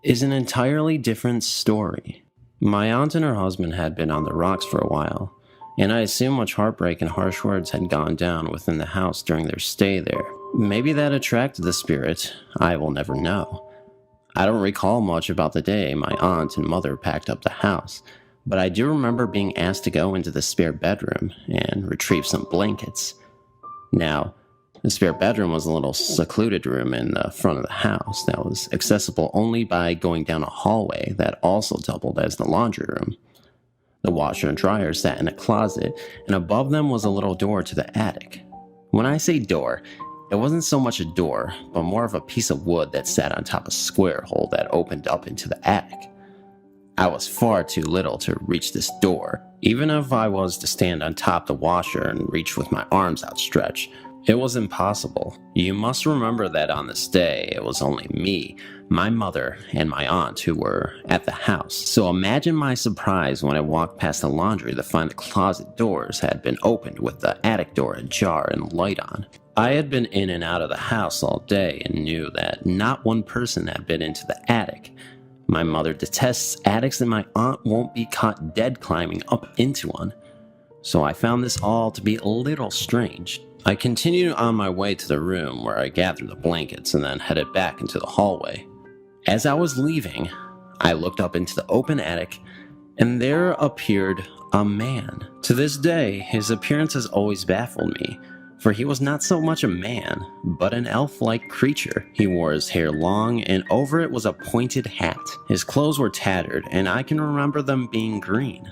is an entirely different story. My aunt and her husband had been on the rocks for a while, and I assume much heartbreak and harsh words had gone down within the house during their stay there. Maybe that attracted the spirit, I will never know. I don't recall much about the day my aunt and mother packed up the house, but I do remember being asked to go into the spare bedroom and retrieve some blankets. Now, the spare bedroom was a little secluded room in the front of the house that was accessible only by going down a hallway that also doubled as the laundry room. The washer and dryer sat in a closet, and above them was a little door to the attic. When I say door, it wasn't so much a door, but more of a piece of wood that sat on top of a square hole that opened up into the attic. I was far too little to reach this door. Even if I was to stand on top of the washer and reach with my arms outstretched, it was impossible. You must remember that on this day, it was only me, my mother, and my aunt who were at the house. So imagine my surprise when I walked past the laundry to find the closet doors had been opened with the attic door ajar and light on. I had been in and out of the house all day and knew that not one person had been into the attic. My mother detests attics and my aunt won't be caught dead climbing up into one. So I found this all to be a little strange. I continued on my way to the room where I gathered the blankets and then headed back into the hallway. As I was leaving, I looked up into the open attic and there appeared a man. To this day, his appearance has always baffled me, for he was not so much a man, but an elf-like creature. He wore his hair long and over it was a pointed hat. His clothes were tattered and I can remember them being green.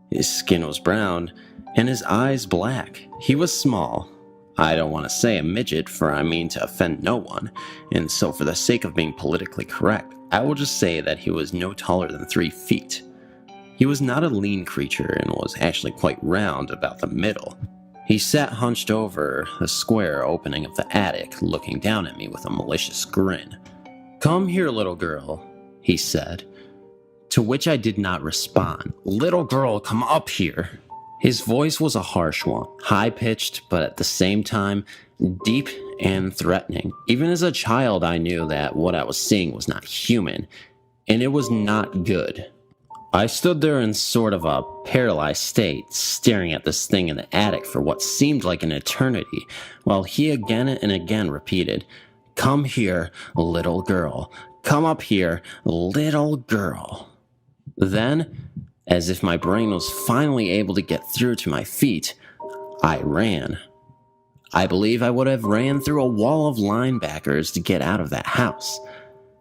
His skin was brown and his eyes black. He was small. I don't want to say a midget, for I mean to offend no one, and so for the sake of being politically correct, I will just say that he was no taller than 3 feet. He was not a lean creature and was actually quite round about the middle. He sat hunched over the square opening of the attic, looking down at me with a malicious grin. "Come here, little girl," he said, to which I did not respond. "Little girl, come up here." His voice was a harsh one, high-pitched, but at the same time, deep and threatening. Even as a child, I knew that what I was seeing was not human, and it was not good. I stood there in sort of a paralyzed state, staring at this thing in the attic for what seemed like an eternity, while he again and again repeated, "Come here, little girl. Come up here, little girl." Then, as if my brain was finally able to get through to my feet, I ran. I believe I would have ran through a wall of linebackers to get out of that house.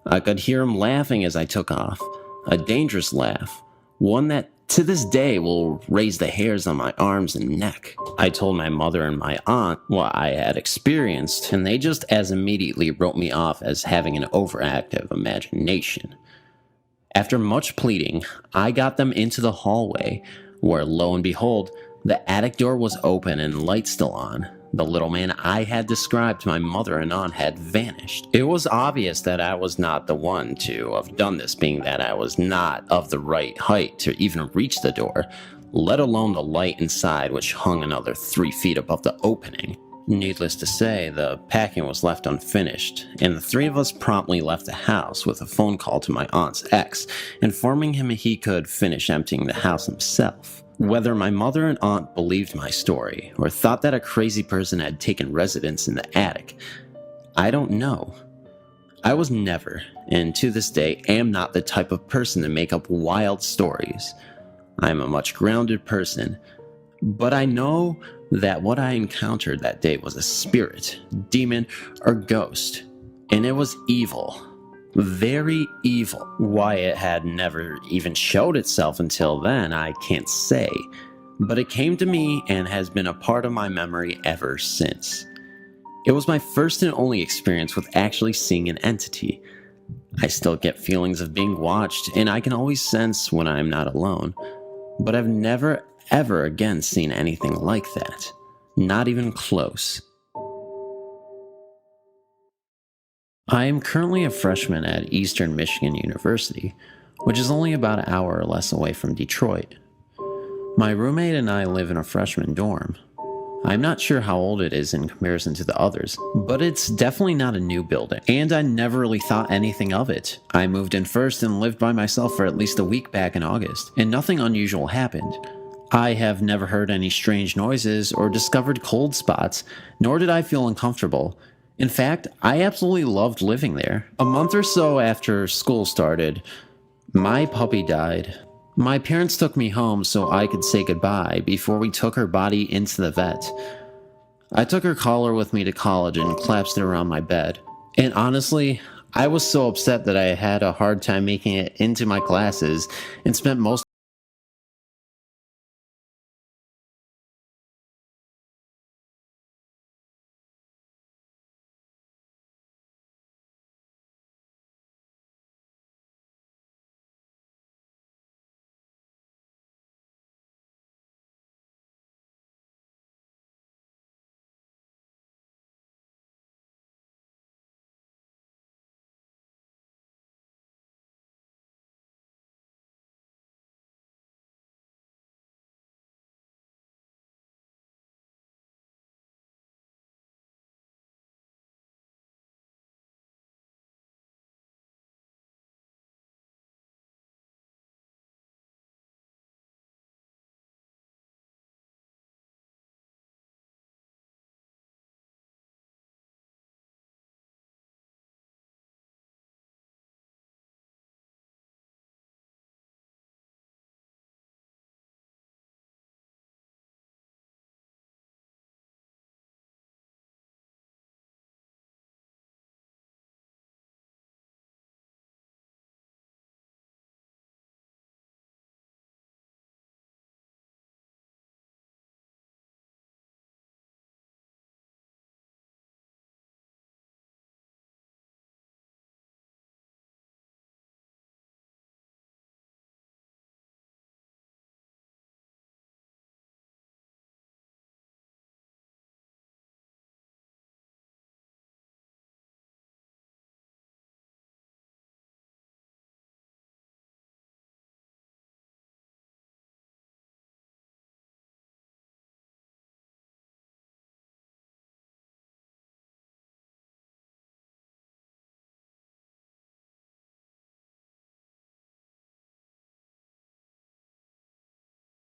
I could hear him laughing as I took off, a dangerous laugh, one that to this day will raise the hairs on my arms and neck. I told my mother and my aunt what I had experienced, and they just as immediately wrote me off as having an overactive imagination. After much pleading, I got them into the hallway, where lo and behold, the attic door was open and light still on. The little man I had described to my mother and aunt had vanished. It was obvious that I was not the one to have done this, being that I was not of the right height to even reach the door, let alone the light inside, which hung another 3 feet above the opening. Needless to say, the packing was left unfinished, and the 3 of us promptly left the house with a phone call to my aunt's ex, informing him he could finish emptying the house himself. Whether my mother and aunt believed my story, or thought that a crazy person had taken residence in the attic, I don't know. I was never, and to this day am not the type of person to make up wild stories. I am a much grounded person, but I know that what I encountered that day was a spirit, demon, or ghost, and it was evil. Very evil. Why it had never even showed itself until then, I can't say, but it came to me and has been a part of my memory ever since. It was my first and only experience with actually seeing an entity. I still get feelings of being watched, and I can always sense when I am not alone, but I've never ever again seen anything like that. Not even close. I am currently a freshman at Eastern Michigan University, which is only about an hour or less away from Detroit. My roommate and I live in a freshman dorm. I'm not sure how old it is in comparison to the others, but it's definitely not a new building, and I never really thought anything of it. I moved in first and lived by myself for at least a week back in August, and nothing unusual happened. I have never heard any strange noises or discovered cold spots, nor did I feel uncomfortable. In fact, I absolutely loved living there. A month or so after school started, my puppy died. My parents took me home so I could say goodbye before we took her body into the vet. I took her collar with me to college and collapsed it around my bed. And honestly, I was so upset that I had a hard time making it into my classes and spent most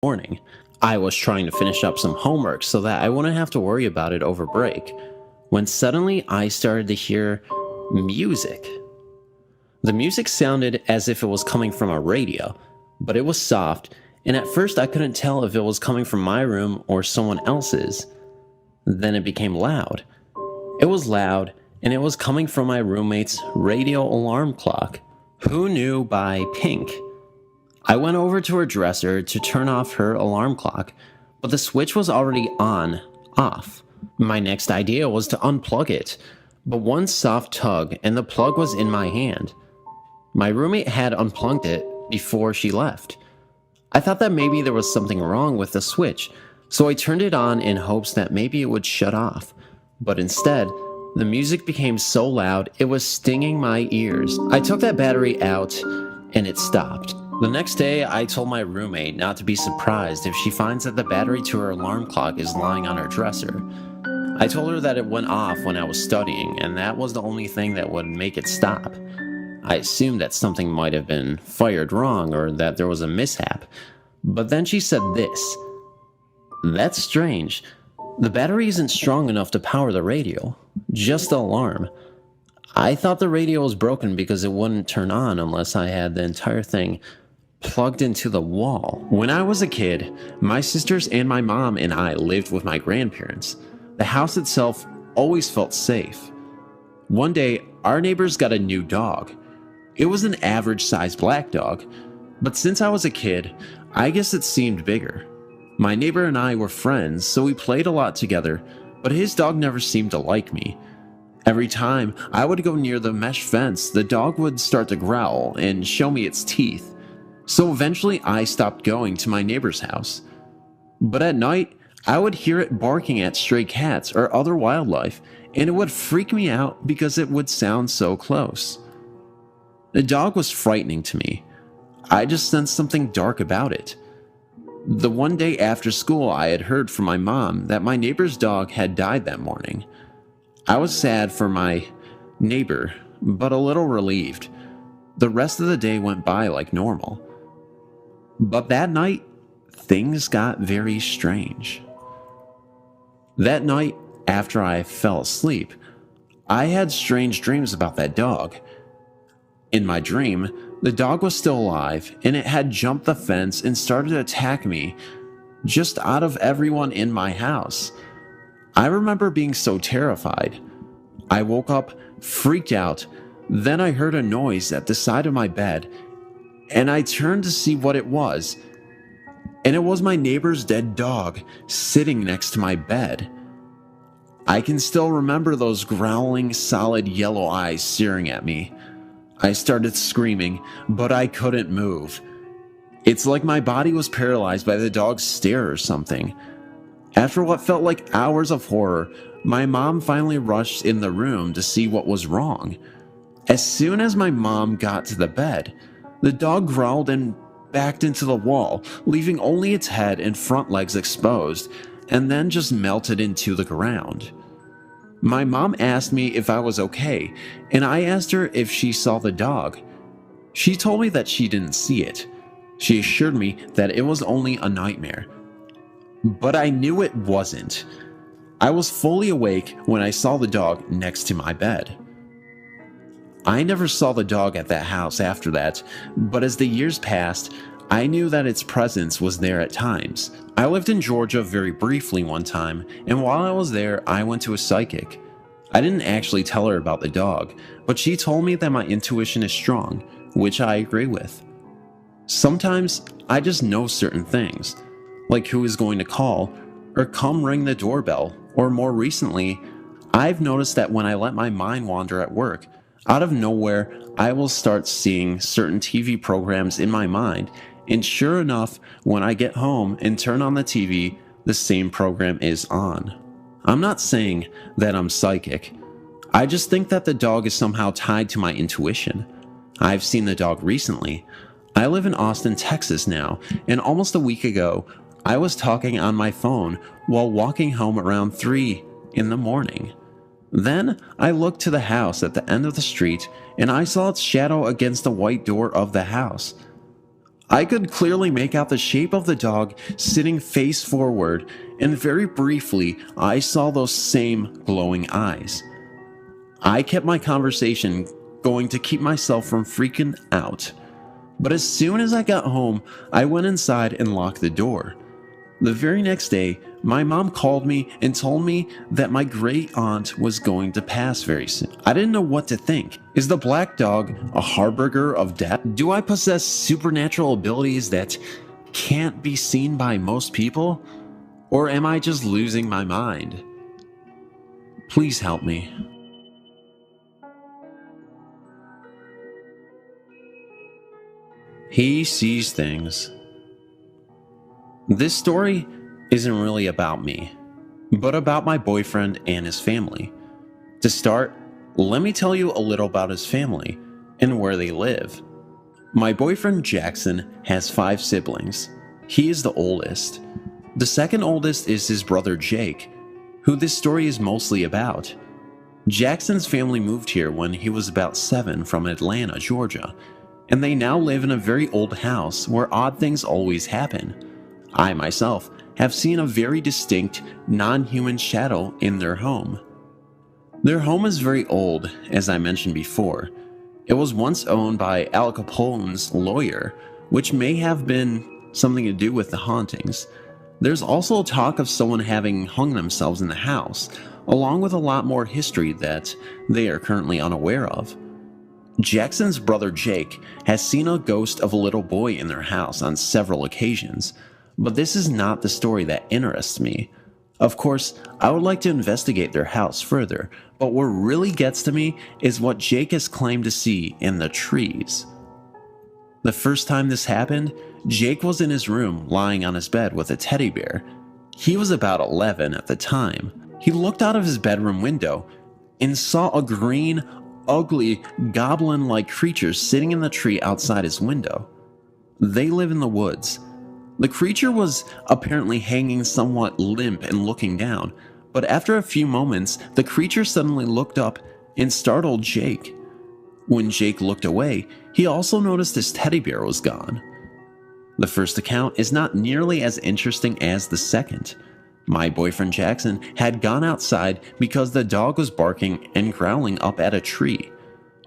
morning. I was trying to finish up some homework so that I wouldn't have to worry about it over break, when suddenly I started to hear music. The music sounded as if it was coming from a radio, but it was soft, and at first I couldn't tell if it was coming from my room or someone else's. Then it became loud. It was loud, and it was coming from my roommate's radio alarm clock. Who knew by Pink? I went over to her dresser to turn off her alarm clock, but the switch was already off. My next idea was to unplug it, but one soft tug and the plug was in my hand. My roommate had unplugged it before she left. I thought that maybe there was something wrong with the switch, so I turned it on in hopes that maybe it would shut off. But instead, the music became so loud it was stinging my ears. I took that battery out and it stopped. The next day, I told my roommate not to be surprised if she finds that the battery to her alarm clock is lying on her dresser. I told her that it went off when I was studying, and that was the only thing that would make it stop. I assumed that something might have been fired wrong or that there was a mishap. But then she said this: "That's strange. The battery isn't strong enough to power the radio, just the alarm. I thought the radio was broken because it wouldn't turn on unless I had the entire thing plugged into the wall." When I was a kid, my sisters and my mom and I lived with my grandparents. The house itself always felt safe. One day, our neighbors got a new dog. It was an average-sized black dog, but since I was a kid, I guess it seemed bigger. My neighbor and I were friends, so we played a lot together, but his dog never seemed to like me. Every time I would go near the mesh fence, the dog would start to growl and show me its teeth. So eventually I stopped going to my neighbor's house. But at night, I would hear it barking at stray cats or other wildlife, and it would freak me out because it would sound so close. The dog was frightening to me. I just sensed something dark about it. The one day after school, I had heard from my mom that my neighbor's dog had died that morning. I was sad for my neighbor, but a little relieved. The rest of the day went by like normal. But that night, things got very strange. That night, after I fell asleep, I had strange dreams about that dog. In my dream, the dog was still alive, and it had jumped the fence and started to attack me, just out of everyone in my house. I remember being so terrified. I woke up, freaked out, then I heard a noise at the side of my bed, and I turned to see what it was, and it was my neighbor's dead dog sitting next to my bed. I can still remember those growling, solid yellow eyes staring at me. I started screaming, but I couldn't move. It's like my body was paralyzed by the dog's stare or something. After what felt like hours of horror, my mom finally rushed in the room to see what was wrong. As soon as my mom got to the bed, the dog growled and backed into the wall, leaving only its head and front legs exposed, and then just melted into the ground. My mom asked me if I was okay, and I asked her if she saw the dog. She told me that she didn't see it. She assured me that it was only a nightmare. But I knew it wasn't. I was fully awake when I saw the dog next to my bed. I never saw the dog at that house after that, but as the years passed, I knew that its presence was there at times. I lived in Georgia very briefly one time, and while I was there, I went to a psychic. I didn't actually tell her about the dog, but she told me that my intuition is strong, which I agree with. Sometimes I just know certain things, like who is going to call, or come ring the doorbell, or more recently, I've noticed that when I let my mind wander at work, out of nowhere, I will start seeing certain TV programs in my mind, and sure enough, when I get home and turn on the TV, the same program is on. I'm not saying that I'm psychic. I just think that the dog is somehow tied to my intuition. I've seen the dog recently. I live in Austin, Texas now, and almost a week ago, I was talking on my phone while walking home around 3 in the morning. Then I looked to the house at the end of the street and I saw its shadow against the white door of the house. I could clearly make out the shape of the dog sitting face forward, and very briefly, I saw those same glowing eyes. I kept my conversation going to keep myself from freaking out. But as soon as I got home, I went inside and locked the door. The very next day, my mom called me and told me that my great aunt was going to pass very soon. I didn't know what to think. Is the black dog a harbinger of death? Do I possess supernatural abilities that can't be seen by most people? Or am I just losing my mind? Please help me. He sees things. This story isn't really about me, but about my boyfriend and his family. To start, let me tell you a little about his family and where they live. My boyfriend Jackson has 5 siblings. He is the oldest. The second oldest is his brother Jake, who this story is mostly about. Jackson's family moved here when he was about 7 from Atlanta, Georgia, and they now live in a very old house where odd things always happen. I myself have seen a very distinct, non-human shadow in their home. Their home is very old, as I mentioned before. It was once owned by Al Capone's lawyer, which may have been something to do with the hauntings. There's also talk of someone having hung themselves in the house, along with a lot more history that they are currently unaware of. Jackson's brother Jake has seen a ghost of a little boy in their house on several occasions, but this is not the story that interests me. Of course, I would like to investigate their house further, but what really gets to me is what Jake has claimed to see in the trees. The first time this happened, Jake was in his room lying on his bed with a teddy bear. He was about 11 at the time. He looked out of his bedroom window and saw a green, ugly, goblin-like creature sitting in the tree outside his window. They live in the woods. The creature was apparently hanging somewhat limp and looking down, but after a few moments, the creature suddenly looked up and startled Jake. When Jake looked away, he also noticed his teddy bear was gone. The first account is not nearly as interesting as the second. My boyfriend Jackson had gone outside because the dog was barking and growling up at a tree.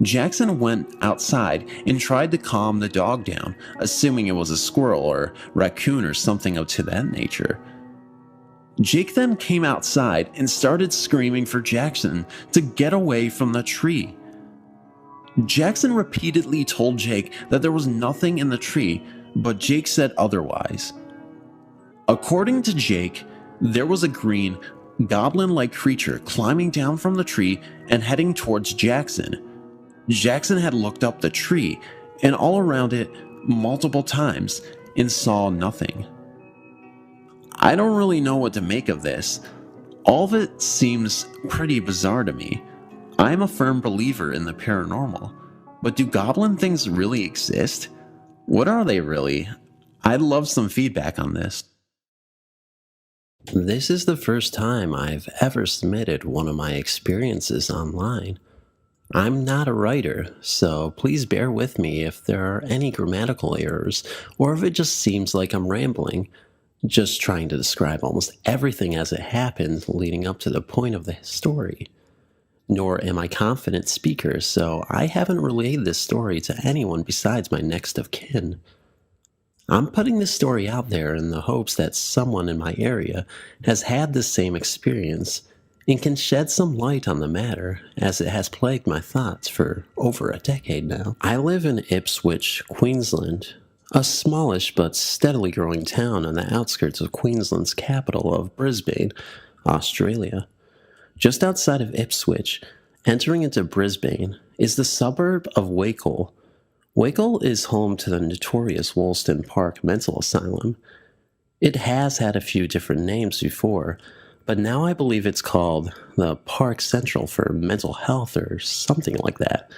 Jackson went outside and tried to calm the dog down, assuming it was a squirrel or raccoon or something to that nature. Jake then came outside and started screaming for Jackson to get away from the tree. Jackson repeatedly told Jake that there was nothing in the tree, but Jake said otherwise. According to Jake, there was a green, goblin-like creature climbing down from the tree and heading towards Jackson. Jackson had looked up the tree and all around it multiple times and saw nothing. I don't really know what to make of this. All of it seems pretty bizarre to me. I'm a firm believer in the paranormal, but do goblin things really exist? What are they really? I'd love some feedback on this. This is the first time I've ever submitted one of my experiences online. I'm not a writer, so please bear with me if there are any grammatical errors or if it just seems like I'm rambling, just trying to describe almost everything as it happened leading up to the point of the story. Nor am I a confident speaker, so I haven't relayed this story to anyone besides my next of kin. I'm putting this story out there in the hopes that someone in my area has had the same experience and can shed some light on the matter, as it has plagued my thoughts for over a decade now. I live in Ipswich, Queensland, a smallish but steadily growing town on the outskirts of Queensland's capital of Brisbane, Australia. Just outside of Ipswich, entering into Brisbane, is the suburb of Whaley. Whaley is home to the notorious Woolston Park Mental Asylum. It has had a few different names before, but now I believe it's called the Park Central for Mental Health or something like that.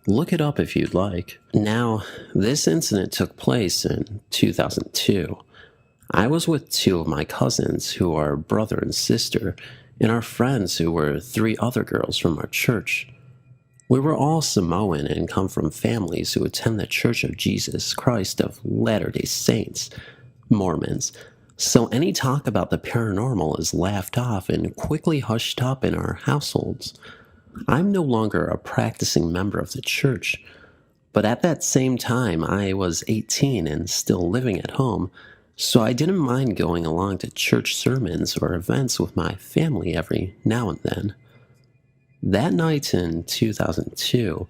Look it up if you'd like. Now, this incident took place in 2002. I was with 2 of my cousins who are brother and sister, and our friends who were 3 other girls from our church. We were all Samoan and come from families who attend the Church of Jesus Christ of Latter-day Saints, Mormons, so any talk about the paranormal is laughed off and quickly hushed up in our households. I'm no longer a practicing member of the church, but at that same time I was 18 and still living at home, so I didn't mind going along to church sermons or events with my family every now and then. That night in 2002,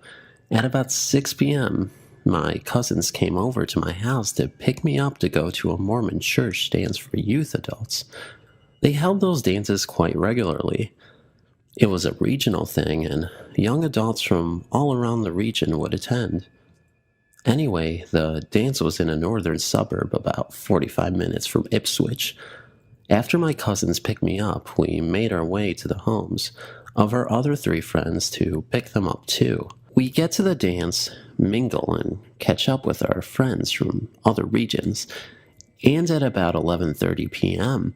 at about 6 p.m., my cousins came over to my house to pick me up to go to a Mormon church dance for youth adults. They held those dances quite regularly. It was a regional thing, and young adults from all around the region would attend. Anyway, the dance was in a northern suburb about 45 minutes from Ipswich. After my cousins picked me up, we made our way to the homes of our other 3 friends to pick them up too. We get to the dance, mingle, and catch up with our friends from other regions, and at about 11:30 p.m.,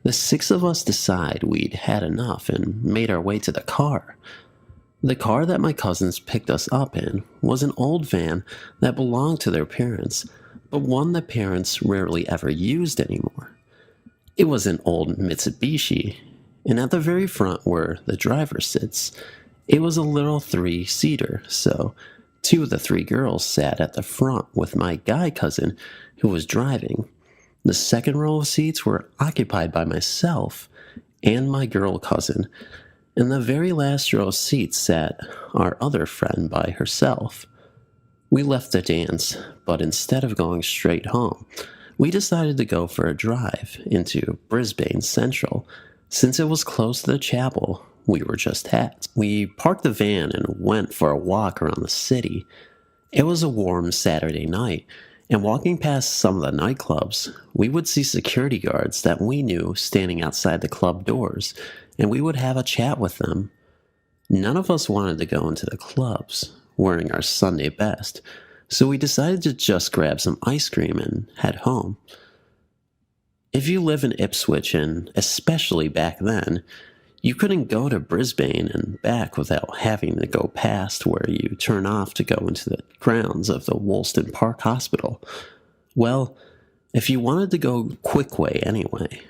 the 6 of us decide we'd had enough and made our way to the car. The car that my cousins picked us up in was an old van that belonged to their parents, but one that parents rarely ever used anymore. It was an old Mitsubishi, and at the very front where the driver sits, it was a little 3-seater, so 2 of the 3 girls sat at the front with my guy cousin who was driving. The second row of seats were occupied by myself and my girl cousin, and the very last row of seats sat our other friend by herself. We left the dance, but instead of going straight home, we decided to go for a drive into Brisbane Central, since it was close to the chapel we were just at. We parked the van and went for a walk around the city. It was a warm Saturday night, and walking past some of the nightclubs, we would see security guards that we knew standing outside the club doors, and we would have a chat with them. None of us wanted to go into the clubs, wearing our Sunday best, so we decided to just grab some ice cream and head home. If you live in Ipswich, and especially back then, you couldn't go to Brisbane and back without having to go past where you turn off to go into the grounds of the Woolston Park Hospital. Well, if you wanted to go quick way anyway.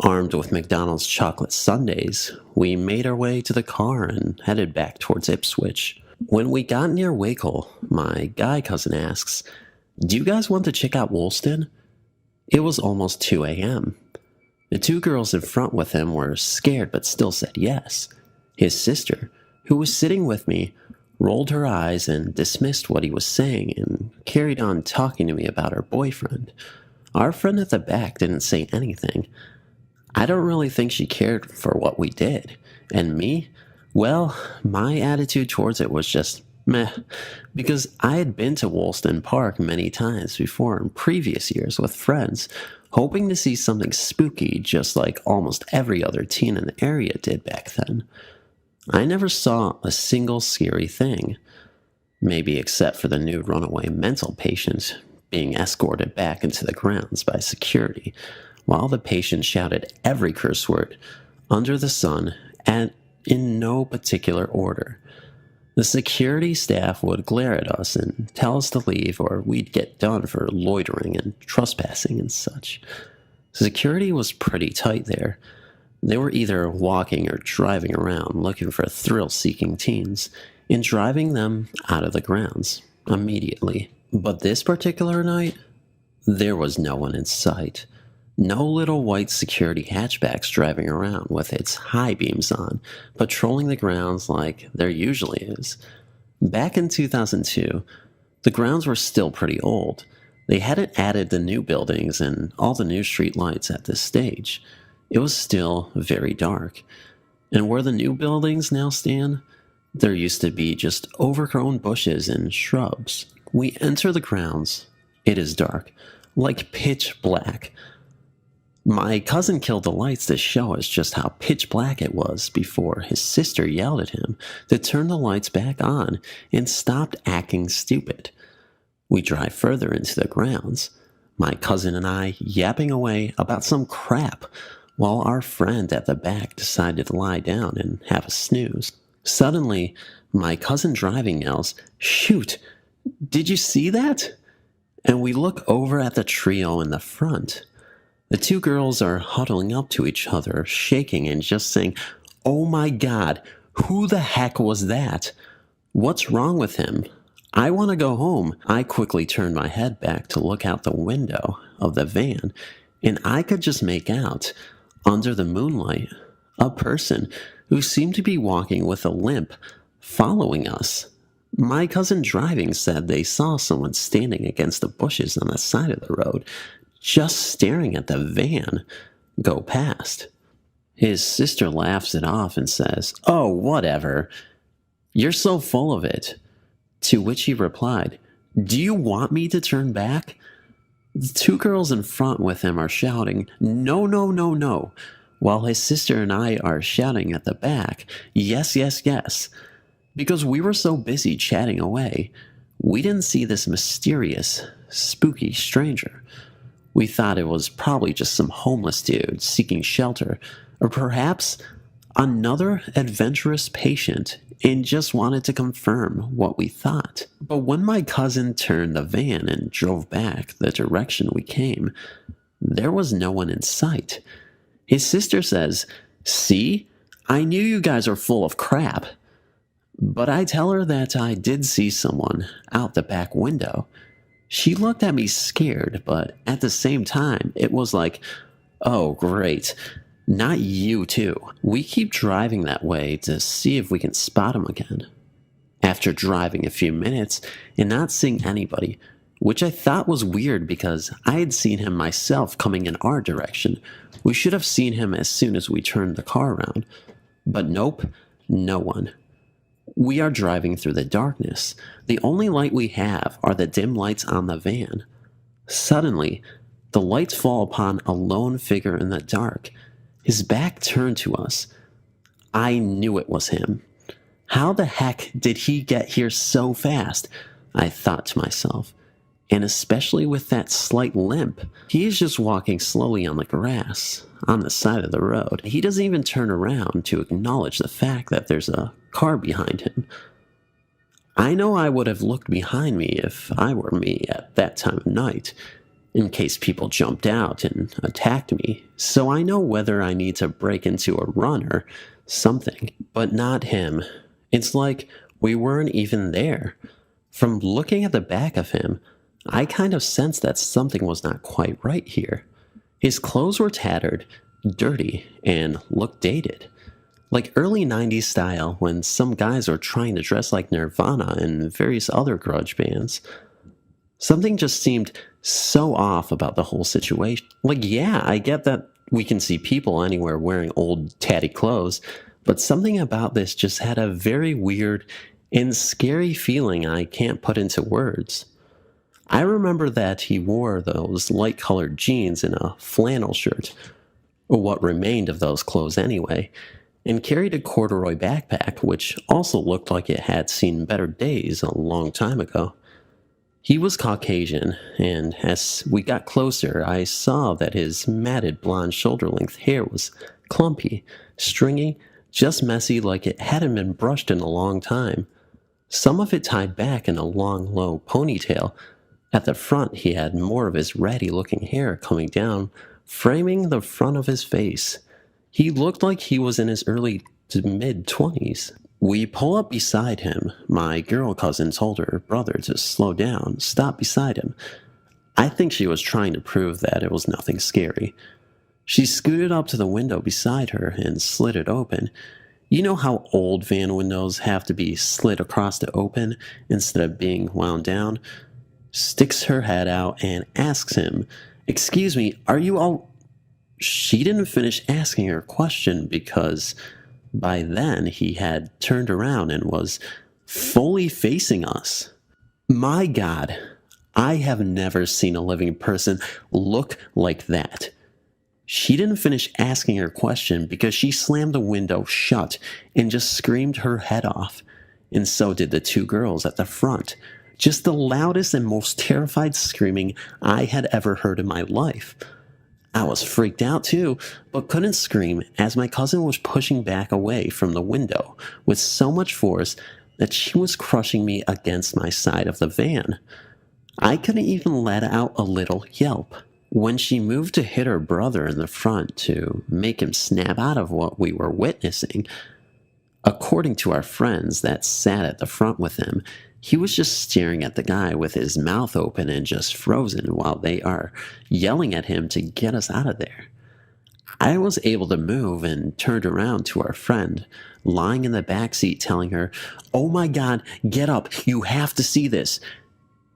Armed with McDonald's chocolate sundaes, we made our way to the car and headed back towards Ipswich. When we got near Wakel, my guy cousin asks, "Do you guys want to check out Woolston?" It was almost 2 a.m. The 2 girls in front with him were scared but still said yes. His sister, who was sitting with me, rolled her eyes and dismissed what he was saying and carried on talking to me about her boyfriend. Our friend at the back didn't say anything. I don't really think she cared for what we did. And me? Well, my attitude towards it was just meh, because I had been to Woolston Park many times before in previous years with friends, hoping to see something spooky just like almost every other teen in the area did back then. I never saw a single scary thing, maybe except for the new runaway mental patient being escorted back into the grounds by security, while the patient shouted every curse word under the sun and in no particular order. The security staff would glare at us and tell us to leave, or we'd get done for loitering and trespassing and such. Security was pretty tight there. They were either walking or driving around looking for thrill-seeking teens and driving them out of the grounds immediately. But this particular night, there was no one in sight. No little white security hatchbacks driving around with its high beams on, patrolling the grounds like there usually is. Back in 2002, the grounds were still pretty old. They hadn't added the new buildings and all the new street lights at this stage. It was still very dark. And where the new buildings now stand, there used to be just overgrown bushes and shrubs. We enter the grounds. It is dark, like pitch black. My cousin killed the lights to show us just how pitch black it was before his sister yelled at him to turn the lights back on and stopped acting stupid. We drive further into the grounds, my cousin and I yapping away about some crap, while our friend at the back decided to lie down and have a snooze. Suddenly, my cousin driving yells, "Shoot! Did you see that?" And we look over at the trio in the front. The two girls are huddling up to each other, shaking and just saying, "Oh my God, who the heck was that? What's wrong with him? I want to go home." I quickly turned my head back to look out the window of the van, and I could just make out, under the moonlight, a person who seemed to be walking with a limp, following us. My cousin driving said they saw someone standing against the bushes on the side of the road, just staring at the van go past. His sister laughs it off and says, "Oh, whatever. You're so full of it." To which he replied, "Do you want me to turn back?" The two girls in front with him are shouting, "No, no, no, no," while his sister and I are shouting at the back, "Yes, yes, yes." Because we were so busy chatting away, we didn't see this mysterious, spooky stranger. We thought it was probably just some homeless dude seeking shelter, or perhaps another adventurous patient and just wanted to confirm what we thought. But when my cousin turned the van and drove back the direction we came, there was no one in sight. His sister says, "See? I knew you guys are full of crap." But I tell her that I did see someone out the back window. She looked at me scared, but at the same time, it was like, "Oh, great. Not you, too." We keep driving that way to see if we can spot him again. After driving a few minutes and not seeing anybody, which I thought was weird because I had seen him myself coming in our direction, we should have seen him as soon as we turned the car around. But nope, no one. We are driving through the darkness. The only light we have are the dim lights on the van. Suddenly, the lights fall upon a lone figure in the dark, his back turned to us. I knew it was him. How the heck did he get here so fast? I thought to myself. And especially with that slight limp, he is just walking slowly on the grass on the side of the road. He doesn't even turn around to acknowledge the fact that there's a car behind him. I know I would have looked behind me if I were me at that time of night, in case people jumped out and attacked me, so I know whether I need to break into a run or something, but not him. It's like we weren't even there. From looking at the back of him, I kind of sensed that something was not quite right here. His clothes were tattered, dirty, and looked dated. Like early 90s style when some guys were trying to dress like Nirvana and various other grunge bands. Something just seemed so off about the whole situation. Like, yeah, I get that we can see people anywhere wearing old tatty clothes, but something about this just had a very weird and scary feeling I can't put into words. I remember that he wore those light-colored jeans and a flannel shirt, or what remained of those clothes anyway, and carried a corduroy backpack, which also looked like it had seen better days a long time ago. He was Caucasian, and as we got closer, I saw that his matted blonde shoulder-length hair was clumpy, stringy, just messy like it hadn't been brushed in a long time. Some of it tied back in a long, low ponytail. At the front, he had more of his ratty-looking hair coming down, framing the front of his face. He looked like he was in his early to mid-20s. We pull up beside him. My girl cousin told her brother to slow down, stop beside him. I think she was trying to prove that it was nothing scary. She scooted up to the window beside her and slid it open. You know how old van windows have to be slid across to open instead of being wound down? Sticks her head out and asks him, "Excuse me, are you all..." She didn't finish asking her question because by then he had turned around and was fully facing us. My God, I have never seen a living person look like that. She didn't finish asking her question because she slammed the window shut and just screamed her head off. And so did the two girls at the front. Just the loudest and most terrified screaming I had ever heard in my life. I was freaked out too, but couldn't scream as my cousin was pushing back away from the window with so much force that she was crushing me against my side of the van. I couldn't even let out a little yelp. When she moved to hit her brother in the front to make him snap out of what we were witnessing, according to our friends that sat at the front with him, he was just staring at the guy with his mouth open and just frozen while they are yelling at him to get us out of there. I was able to move and turned around to our friend, lying in the back seat, telling her, "Oh my God, get up, you have to see this."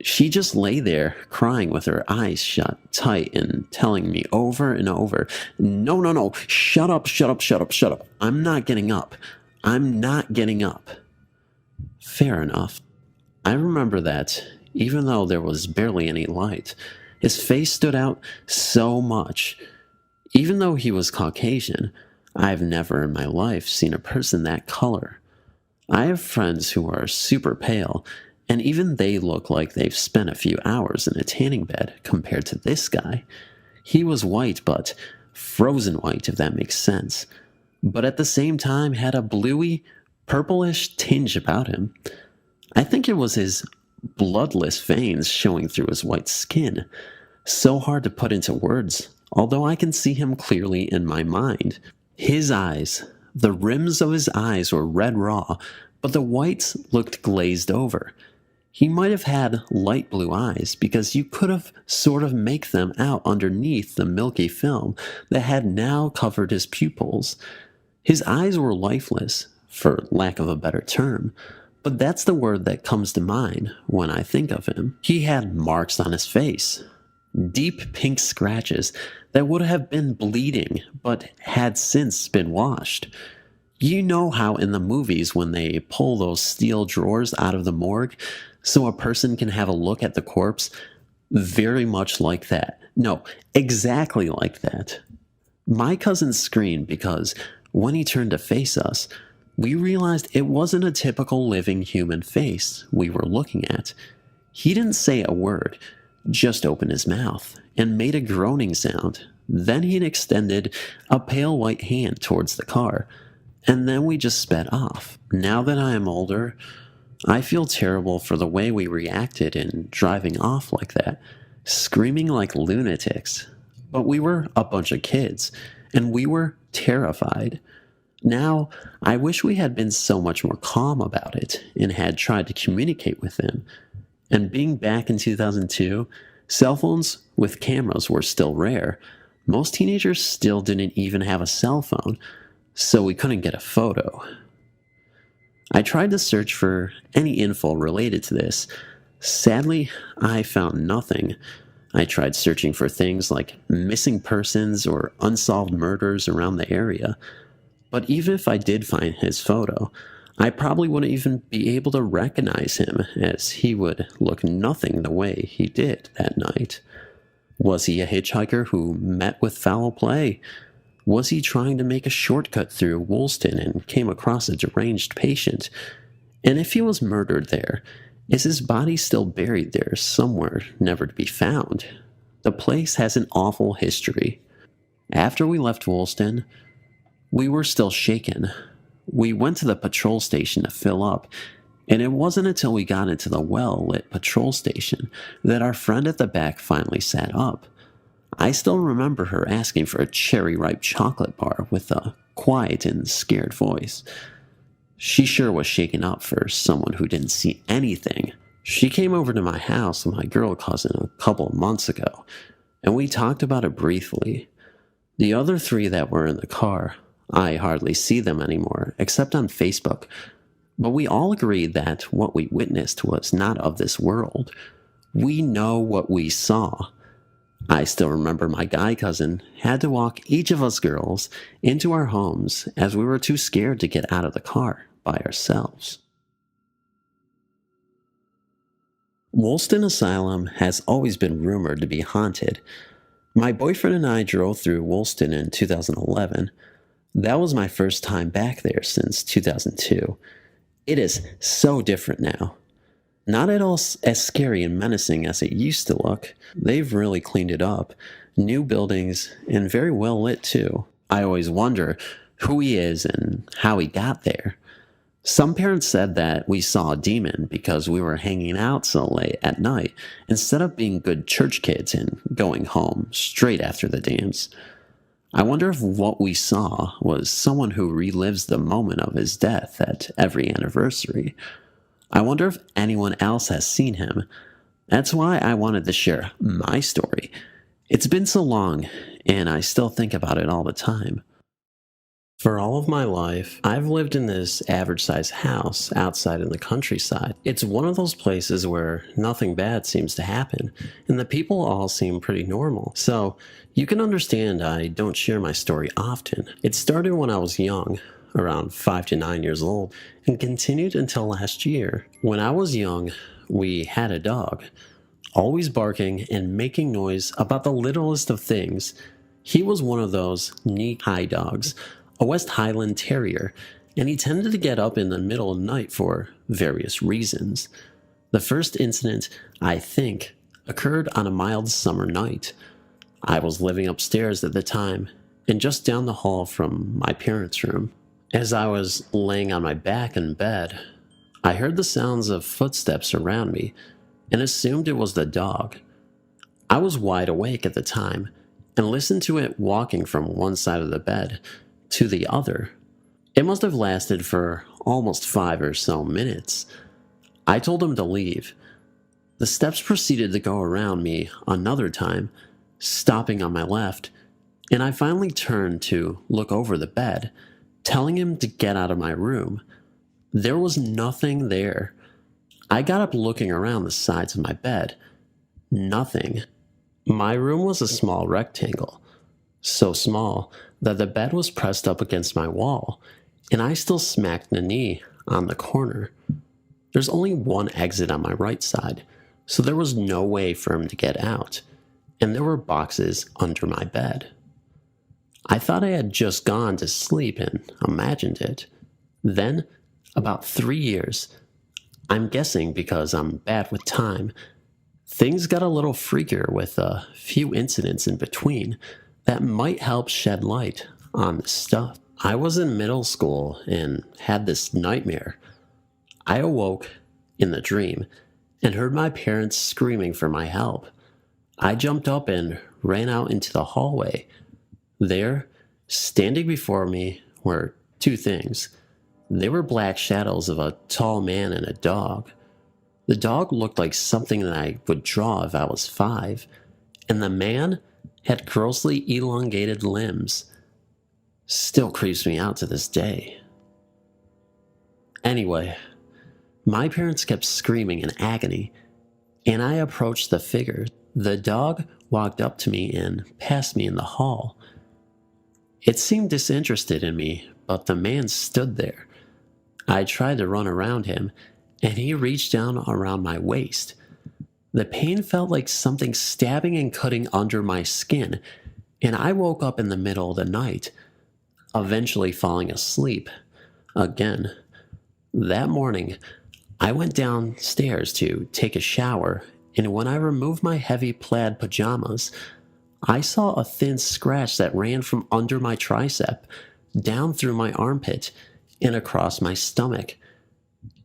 She just lay there crying with her eyes shut tight and telling me over and over, No, shut up, shut up, shut up, shut up. I'm not getting up. I'm not getting up." Fair enough. I remember that, even though there was barely any light, his face stood out so much. Even though he was Caucasian, I've never in my life seen a person that color. I have friends who are super pale, and even they look like they've spent a few hours in a tanning bed compared to this guy. He was white, but frozen white, if that makes sense. But at the same time had a bluey, purplish tinge about him. I think it was his bloodless veins showing through his white skin. So hard to put into words, although I can see him clearly in my mind. His eyes, the rims of his eyes were red raw, but the whites looked glazed over. He might have had light blue eyes because you could have sort of make them out underneath the milky film that had now covered his pupils. His eyes were lifeless, for lack of a better term, but that's the word that comes to mind when I think of him. He had marks on his face, deep pink scratches that would have been bleeding but had since been washed. You know how in the movies when they pull those steel drawers out of the morgue so a person can have a look at the corpse? Very much like that. No, exactly like that. My cousin screamed because when he turned to face us, we realized it wasn't a typical living human face we were looking at. He didn't say a word, just opened his mouth and made a groaning sound. Then he extended a pale white hand towards the car, and then we just sped off. Now that I am older, I feel terrible for the way we reacted in driving off like that, screaming like lunatics. But we were a bunch of kids, and we were terrified. Now, I wish we had been so much more calm about it and had tried to communicate with him. And being back in 2002, cell phones with cameras were still rare. Most teenagers still didn't even have a cell phone, so we couldn't get a photo. I tried to search for any info related to this. Sadly, I found nothing. I tried searching for things like missing persons or unsolved murders around the area. But even if I did find his photo, I probably wouldn't even be able to recognize him, as he would look nothing the way he did that night. Was he a hitchhiker who met with foul play? Was he trying to make a shortcut through Woolston and came across a deranged patient? And if he was murdered there, is his body still buried there somewhere never to be found? The place has an awful history. After we left Woolston, we were still shaken. We went to the patrol station to fill up, and it wasn't until we got into the well-lit patrol station that our friend at the back finally sat up. I still remember her asking for a cherry-ripe chocolate bar with a quiet and scared voice. She sure was shaken up for someone who didn't see anything. She came over to my house with my girl cousin a couple of months ago, and we talked about it briefly. The other three that were in the car, I hardly see them anymore, except on Facebook, but we all agreed that what we witnessed was not of this world. We know what we saw. I still remember my guy cousin had to walk each of us girls into our homes as we were too scared to get out of the car by ourselves. Woolston Asylum has always been rumored to be haunted. My boyfriend and I drove through Woolston in 2011. That was my first time back there since 2002. It is so different now. Not at all as scary and menacing as it used to look. They've really cleaned it up, new buildings, and very well lit too. I always wonder who he is and how he got there. Some parents said that we saw a demon because we were hanging out so late at night instead of being good church kids and going home straight after the dance. I wonder if what we saw was someone who relives the moment of his death at every anniversary. I wonder if anyone else has seen him. That's why I wanted to share my story. It's been so long, and I still think about it all the time. For all of my life, I've lived in this average-sized house outside in the countryside. It's one of those places where nothing bad seems to happen, and the people all seem pretty normal. So, you can understand I don't share my story often. It started when I was young, around 5 to 9 years old, and continued until last year. When I was young, we had a dog, always barking and making noise about the littlest of things. He was one of those knee-high dogs, a West Highland Terrier, and he tended to get up in the middle of the night for various reasons. The first incident, I think, occurred on a mild summer night. I was living upstairs at the time, and just down the hall from my parents' room. As I was laying on my back in bed, I heard the sounds of footsteps around me, and assumed it was the dog. I was wide awake at the time, and listened to it walking from one side of the bed to the other. It must have lasted for almost 5 or so minutes. I told him to leave. The steps proceeded to go around me another time, stopping on my left, and I finally turned to look over the bed, telling him to get out of my room. There was nothing there. I got up looking around the sides of my bed. Nothing. My room was a small rectangle, so small that the bed was pressed up against my wall, and I still smacked the knee on the corner. There's only one exit on my right side, so there was no way for him to get out, and there were boxes under my bed. I thought I had just gone to sleep and imagined it. Then, about 3 years, I'm guessing because I'm bad with time, things got a little freakier with a few incidents in between that might help shed light on this stuff. I was in middle school and had this nightmare. I awoke in the dream and heard my parents screaming for my help. I jumped up and ran out into the hallway. There, standing before me, were 2 things. They were black shadows of a tall man and a dog. The dog looked like something that I would draw if I was 5, and the man had grossly elongated limbs. Still creeps me out to this day. Anyway, my parents kept screaming in agony, and I approached the figure. The dog walked up to me and passed me in the hall. It seemed disinterested in me, but the man stood there. I tried to run around him, and he reached down around my waist. The pain felt like something stabbing and cutting under my skin, and I woke up in the middle of the night, eventually falling asleep again. That morning, I went downstairs to take a shower, and when I removed my heavy plaid pajamas, I saw a thin scratch that ran from under my tricep, down through my armpit, and across my stomach.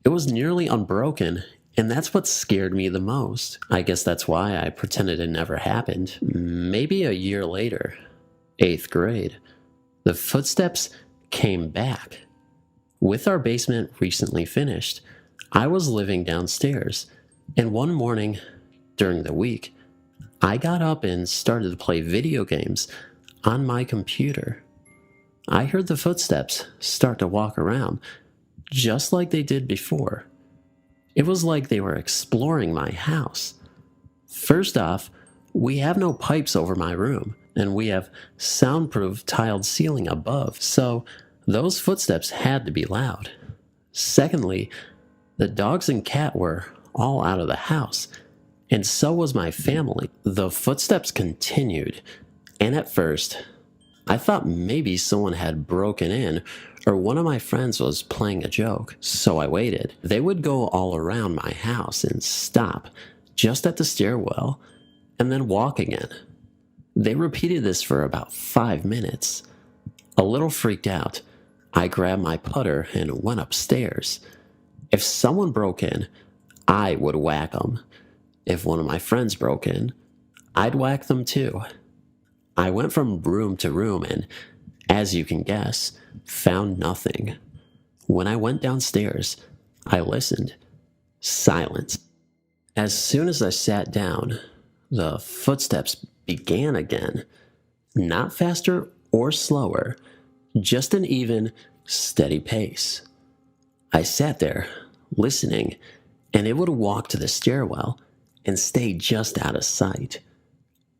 It was nearly unbroken, and that's what scared me the most. I guess that's why I pretended it never happened. Maybe a year later, 8th grade, the footsteps came back. With our basement recently finished, I was living downstairs, and one morning during the week, I got up and started to play video games on my computer. I heard the footsteps start to walk around, just like they did before. It was like they were exploring my house. First off, we have no pipes over my room, and we have soundproof tiled ceiling above, so those footsteps had to be loud. Secondly, the dogs and cat were all out of the house, and so was my family. The footsteps continued, and at first, I thought maybe someone had broken in or one of my friends was playing a joke, so I waited. They would go all around my house and stop just at the stairwell and then walk again. They repeated this for about 5 minutes. A little freaked out, I grabbed my putter and went upstairs. If someone broke in, I would whack them. If one of my friends broke in, I'd whack them too. I went from room to room and, as you can guess, found nothing. When I went downstairs, I listened. Silence. As soon as I sat down, the footsteps began again. Not faster or slower, just an even, steady pace. I sat there, listening, and it would walk to the stairwell and stay just out of sight.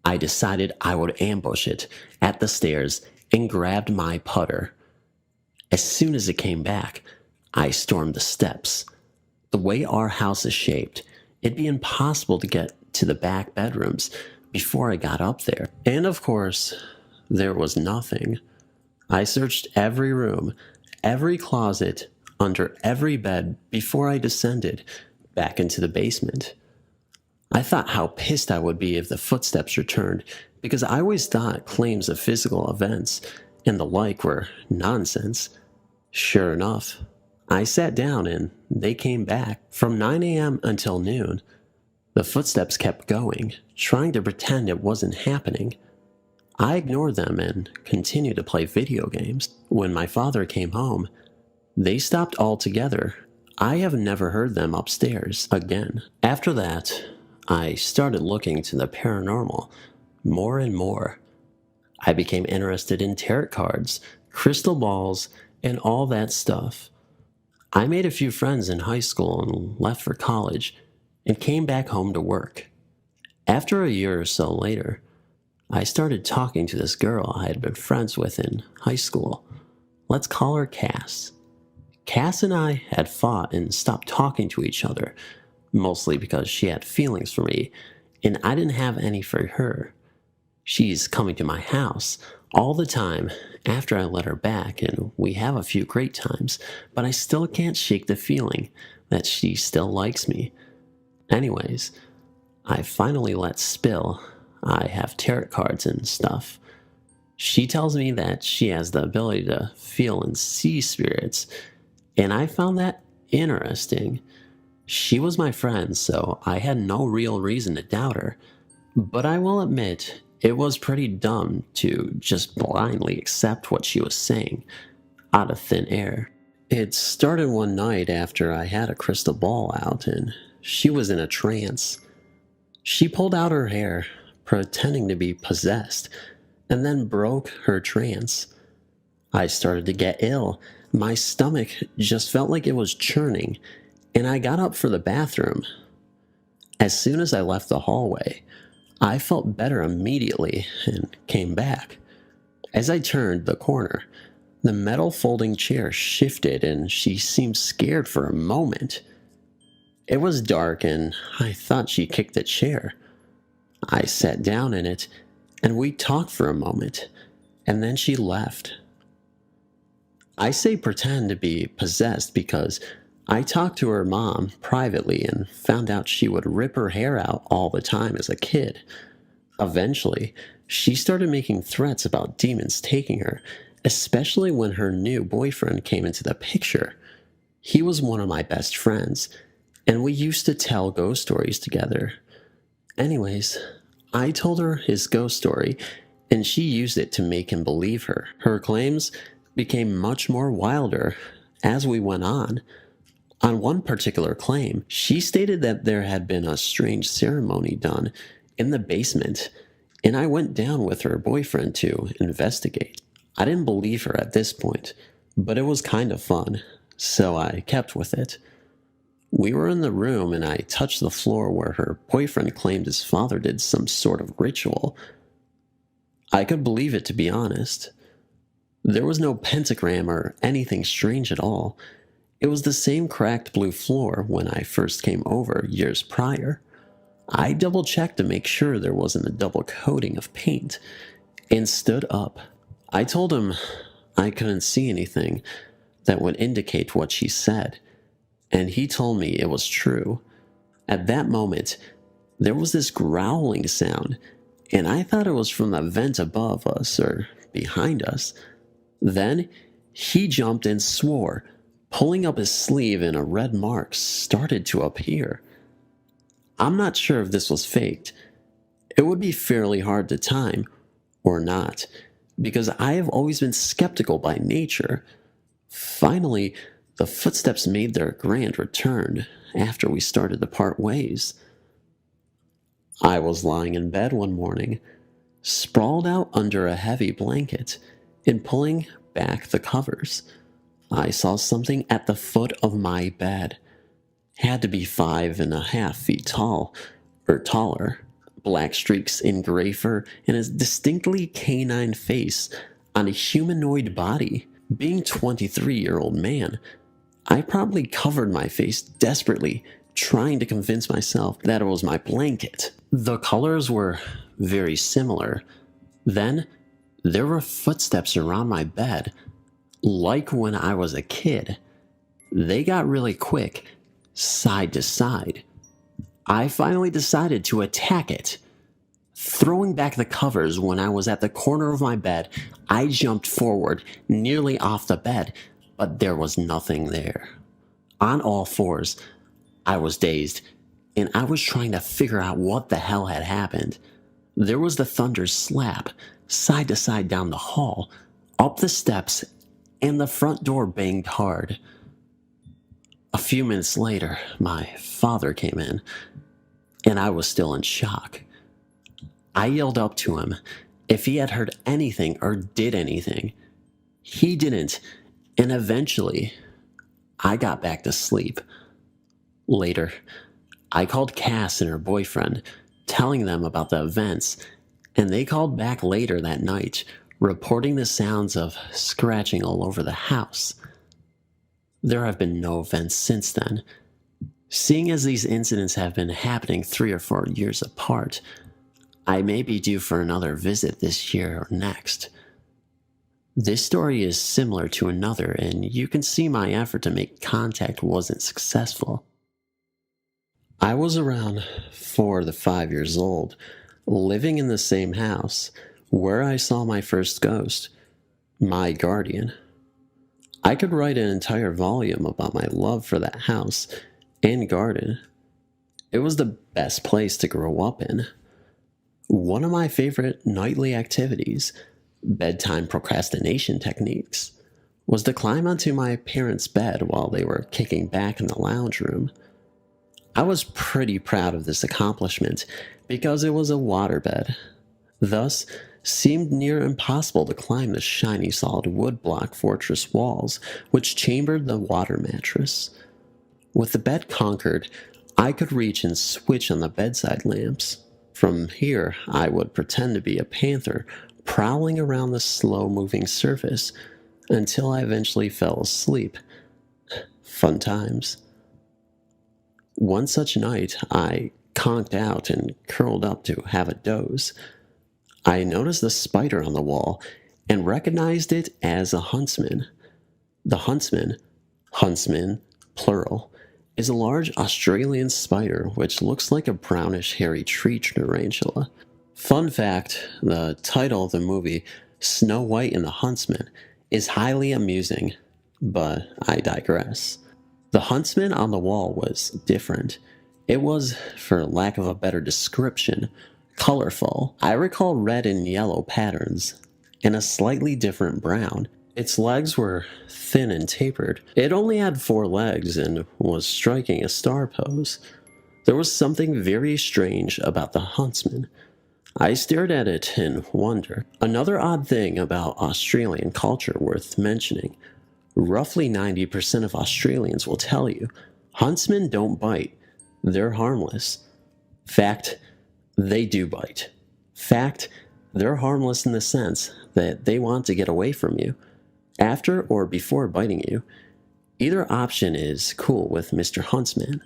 I decided I would ambush it at the stairs and grabbed my putter. As soon as it came back, I stormed the steps. The way our house is shaped, it'd be impossible to get to the back bedrooms before I got up there. And of course, there was nothing. I searched every room, every closet, under every bed before I descended back into the basement. I thought how pissed I would be if the footsteps returned, because I always thought claims of physical events and the like were nonsense. Sure enough, I sat down and they came back. From 9 a.m. until noon, the footsteps kept going, trying to pretend it wasn't happening. I ignored them and continued to play video games. When my father came home, they stopped altogether. I have never heard them upstairs again. After that, I started looking to the paranormal more and more. I became interested in tarot cards, crystal balls, and all that stuff. I made a few friends in high school and left for college and came back home to work. After a year or so later, I started talking to this girl I had been friends with in high school. Let's call her Cass. Cass and I had fought and stopped talking to each other, mostly because she had feelings for me, and I didn't have any for her. She's coming to my house all the time after I let her back, and we have a few great times, but I still can't shake the feeling that she still likes me. Anyways, I finally let spill. I have tarot cards and stuff. She tells me that she has the ability to feel and see spirits, and I found that interesting. She was my friend, so I had no real reason to doubt her, but I will admit it was pretty dumb to just blindly accept what she was saying out of thin air. It started one night after I had a crystal ball out and she was in a trance. She pulled out her hair, pretending to be possessed, and then broke her trance. I started to get ill. My stomach just felt like it was churning, and I got up for the bathroom. As soon as I left the hallway, I felt better immediately and came back. As I turned the corner, the metal folding chair shifted and she seemed scared for a moment. It was dark and I thought she kicked the chair. I sat down in it and we talked for a moment, and then she left. I say pretend to be possessed because I talked to her mom privately and found out she would rip her hair out all the time as a kid. Eventually, she started making threats about demons taking her, especially when her new boyfriend came into the picture. He was one of my best friends, and we used to tell ghost stories together. Anyways, I told her his ghost story, and she used it to make him believe her. Her claims became much more wilder as we went on. On one particular claim, she stated that there had been a strange ceremony done in the basement, and I went down with her boyfriend to investigate. I didn't believe her at this point, but it was kind of fun, so I kept with it. We were in the room and I touched the floor where her boyfriend claimed his father did some sort of ritual. I could believe it, to be honest. There was no pentagram or anything strange at all. It was the same cracked blue floor when I first came over years prior. I double-checked to make sure there wasn't a double coating of paint, and stood up. I told him I couldn't see anything that would indicate what she said, and he told me it was true. At that moment, there was this growling sound, and I thought it was from the vent above us or behind us. Then he jumped and swore, pulling up his sleeve, and a red mark started to appear. I'm not sure if this was faked. It would be fairly hard to time, or not, because I have always been skeptical by nature. Finally, the footsteps made their grand return after we started to part ways. I was lying in bed one morning, sprawled out under a heavy blanket, and pulling back the covers. I saw something at the foot of my bed. Had to be 5.5 feet tall, or taller. Black streaks in gray fur and a distinctly canine face on a humanoid body. Being 23-year-old man, I probably covered my face desperately, trying to convince myself that it was my blanket. The colors were very similar. Then, there were footsteps around my bed, like when I was a kid. They got really quick, side to side. I finally decided to attack it. Throwing back the covers when I was at the corner of my bed, I jumped forward, nearly off the bed, but there was nothing there. On all fours, I was dazed, and I was trying to figure out what the hell had happened. There was the thunder slap, side to side down the hall, up the steps, and the front door banged hard. A few minutes later, my father came in, and I was still in shock. I yelled up to him if he had heard anything or did anything. He didn't, and eventually, I got back to sleep. Later, I called Cass and her boyfriend, telling them about the events, and they called back later that night, reporting the sounds of scratching all over the house. There have been no events since then. Seeing as these incidents have been happening 3 or 4 years apart, I may be due for another visit this year or next. This story is similar to another, and you can see my effort to make contact wasn't successful. I was around 4 to 5 years old, living in the same house, where I saw my first ghost, my guardian. I could write an entire volume about my love for that house and garden. It was the best place to grow up in. One of my favorite nightly activities, bedtime procrastination techniques, was to climb onto my parents' bed while they were kicking back in the lounge room. I was pretty proud of this accomplishment because it was a waterbed. Thus, seemed near impossible to climb the shiny solid wood block fortress walls which chambered the water mattress. With the bed conquered, I could reach and switch on the bedside lamps. From here, I would pretend to be a panther prowling around the slow-moving surface until I eventually fell asleep. Fun times. One such night, I conked out and curled up to have a doze. I noticed the spider on the wall and recognized it as a huntsman. The huntsman, plural, is a large Australian spider which looks like a brownish hairy tree tarantula. Fun fact, the title of the movie, Snow White and the Huntsman, is highly amusing, but I digress. The huntsman on the wall was different. It was, for lack of a better description, colorful. I recall red and yellow patterns, and a slightly different brown. Its legs were thin and tapered. It only had 4 legs and was striking a star pose. There was something very strange about the huntsman. I stared at it in wonder. Another odd thing about Australian culture worth mentioning. Roughly 90% of Australians will tell you, huntsmen don't bite. They're harmless. Fact, they do bite. Fact, they're harmless in the sense that they want to get away from you. After or before biting you, either option is cool with Mr. Huntsman.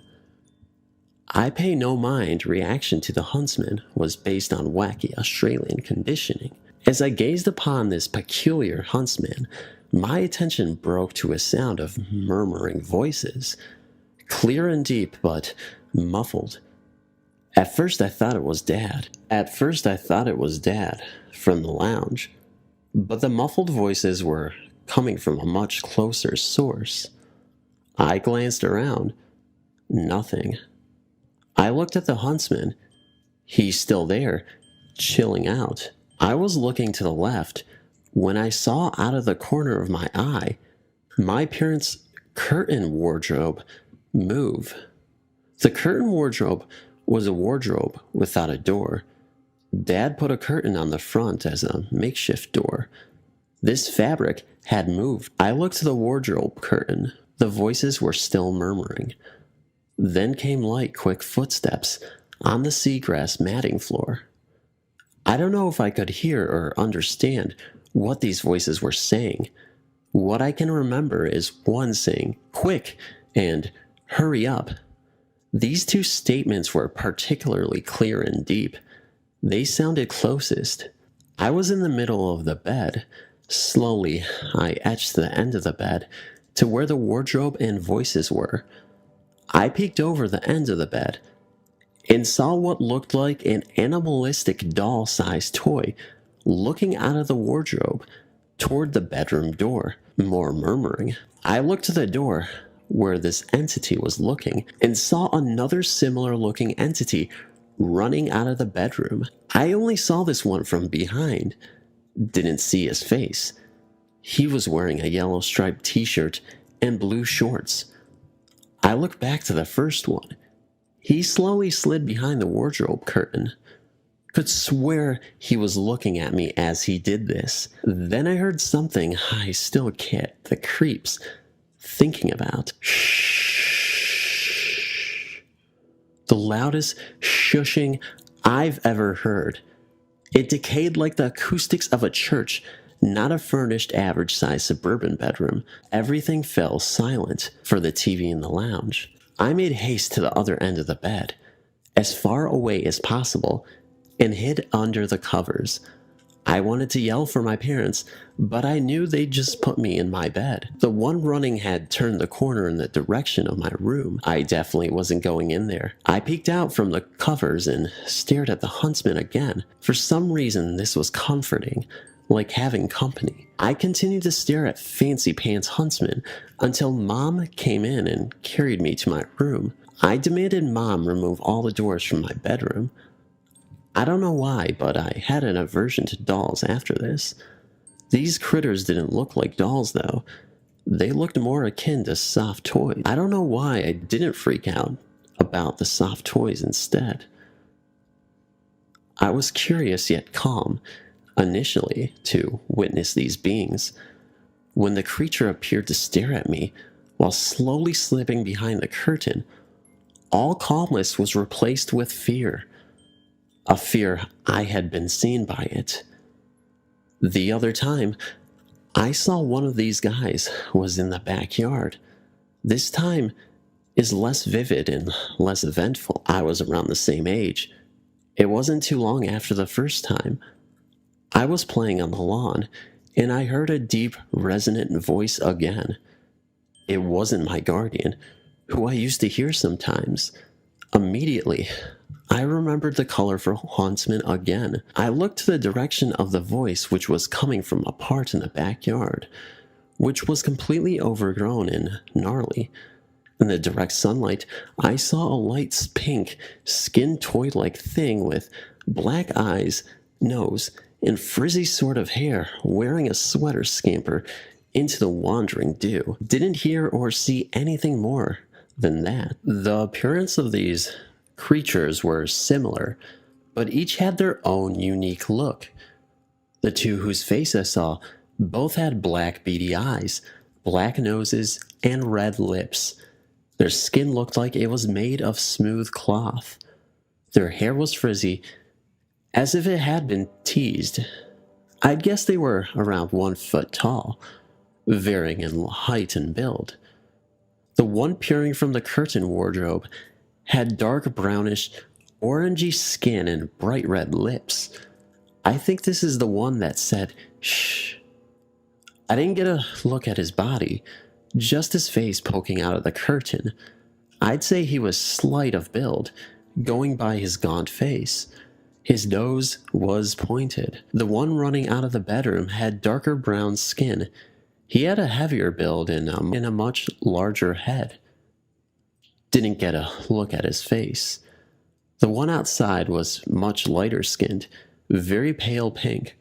I pay no mind reaction to the huntsman was based on wacky Australian conditioning. As I gazed upon this peculiar huntsman, my attention broke to a sound of murmuring voices, clear and deep but muffled. At first I thought it was Dad. From the lounge. But the muffled voices were coming from a much closer source. I glanced around. Nothing. I looked at the huntsman. He's still there, chilling out. I was looking to the left when I saw out of the corner of my eye my parents' curtain wardrobe move. The curtain wardrobe was a wardrobe without a door. Dad put a curtain on the front as a makeshift door. This fabric had moved. I looked to the wardrobe curtain. The voices were still murmuring. Then came light, quick footsteps on the seagrass matting floor. I don't know if I could hear or understand what these voices were saying. What I can remember is one saying, "Quick," and "Hurry up." These two statements were particularly clear and deep. They sounded closest. I was in the middle of the bed. Slowly, I edged to the end of the bed to where the wardrobe and voices were. I peeked over the end of the bed and saw what looked like an animalistic doll-sized toy looking out of the wardrobe toward the bedroom door. More murmuring. I looked to the door where this entity was looking and saw another similar-looking entity running out of the bedroom. I only saw this one from behind. Didn't see his face. He was wearing a yellow striped t-shirt and blue shorts. I looked back to the first one. He slowly slid behind the wardrobe curtain. Could swear he was looking at me as he did this. Then I heard something I still get the creeps thinking about. Shh. The loudest shushing I've ever heard. It decayed like the acoustics of a church, not a furnished average-sized suburban bedroom. Everything fell silent for the TV in the lounge. I made haste to the other end of the bed, as far away as possible, and hid under the covers. I wanted to yell for my parents, but I knew they'd just put me in my bed. The one running had turned the corner in the direction of my room. I definitely wasn't going in there. I peeked out from the covers and stared at the huntsman again. For some reason, this was comforting, like having company. I continued to stare at Fancy Pants Huntsman until Mom came in and carried me to my room. I demanded Mom remove all the doors from my bedroom. I don't know why, but I had an aversion to dolls after this. These critters didn't look like dolls, though. They looked more akin to soft toys. I don't know why I didn't freak out about the soft toys instead. I was curious yet calm, initially, to witness these beings. When the creature appeared to stare at me while slowly slipping behind the curtain, all calmness was replaced with fear. A fear I had been seen by it. The other time, I saw one of these guys was in the backyard. This time is less vivid and less eventful. I was around the same age. It wasn't too long after the first time. I was playing on the lawn, and I heard a deep, resonant voice again. It wasn't my guardian, who I used to hear sometimes. Immediately, I remembered the colorful huntsman again. I looked to the direction of the voice, which was coming from a part in the backyard, which was completely overgrown and gnarly. In the direct sunlight, I saw a light pink, skin toy-like thing with black eyes, nose, and frizzy sort of hair, wearing a sweater scamper into the wandering dew. Didn't hear or see anything more than that. The appearance of these creatures were similar, but each had their own unique look. The two whose face I saw both had black beady eyes, black noses, and red lips. Their skin looked like it was made of smooth cloth. Their hair was frizzy, as if it had been teased. I'd guess they were around 1 foot tall, varying in height and build. The one peering from the curtain wardrobe had dark brownish, orangey skin and bright red lips. I think this is the one that said, "Shh." I didn't get a look at his body, just his face poking out of the curtain. I'd say he was slight of build, going by his gaunt face. His nose was pointed. The one running out of the bedroom had darker brown skin. He had a heavier build and a much larger head. Didn't get a look at his face. The one outside was much lighter skinned, very pale pink,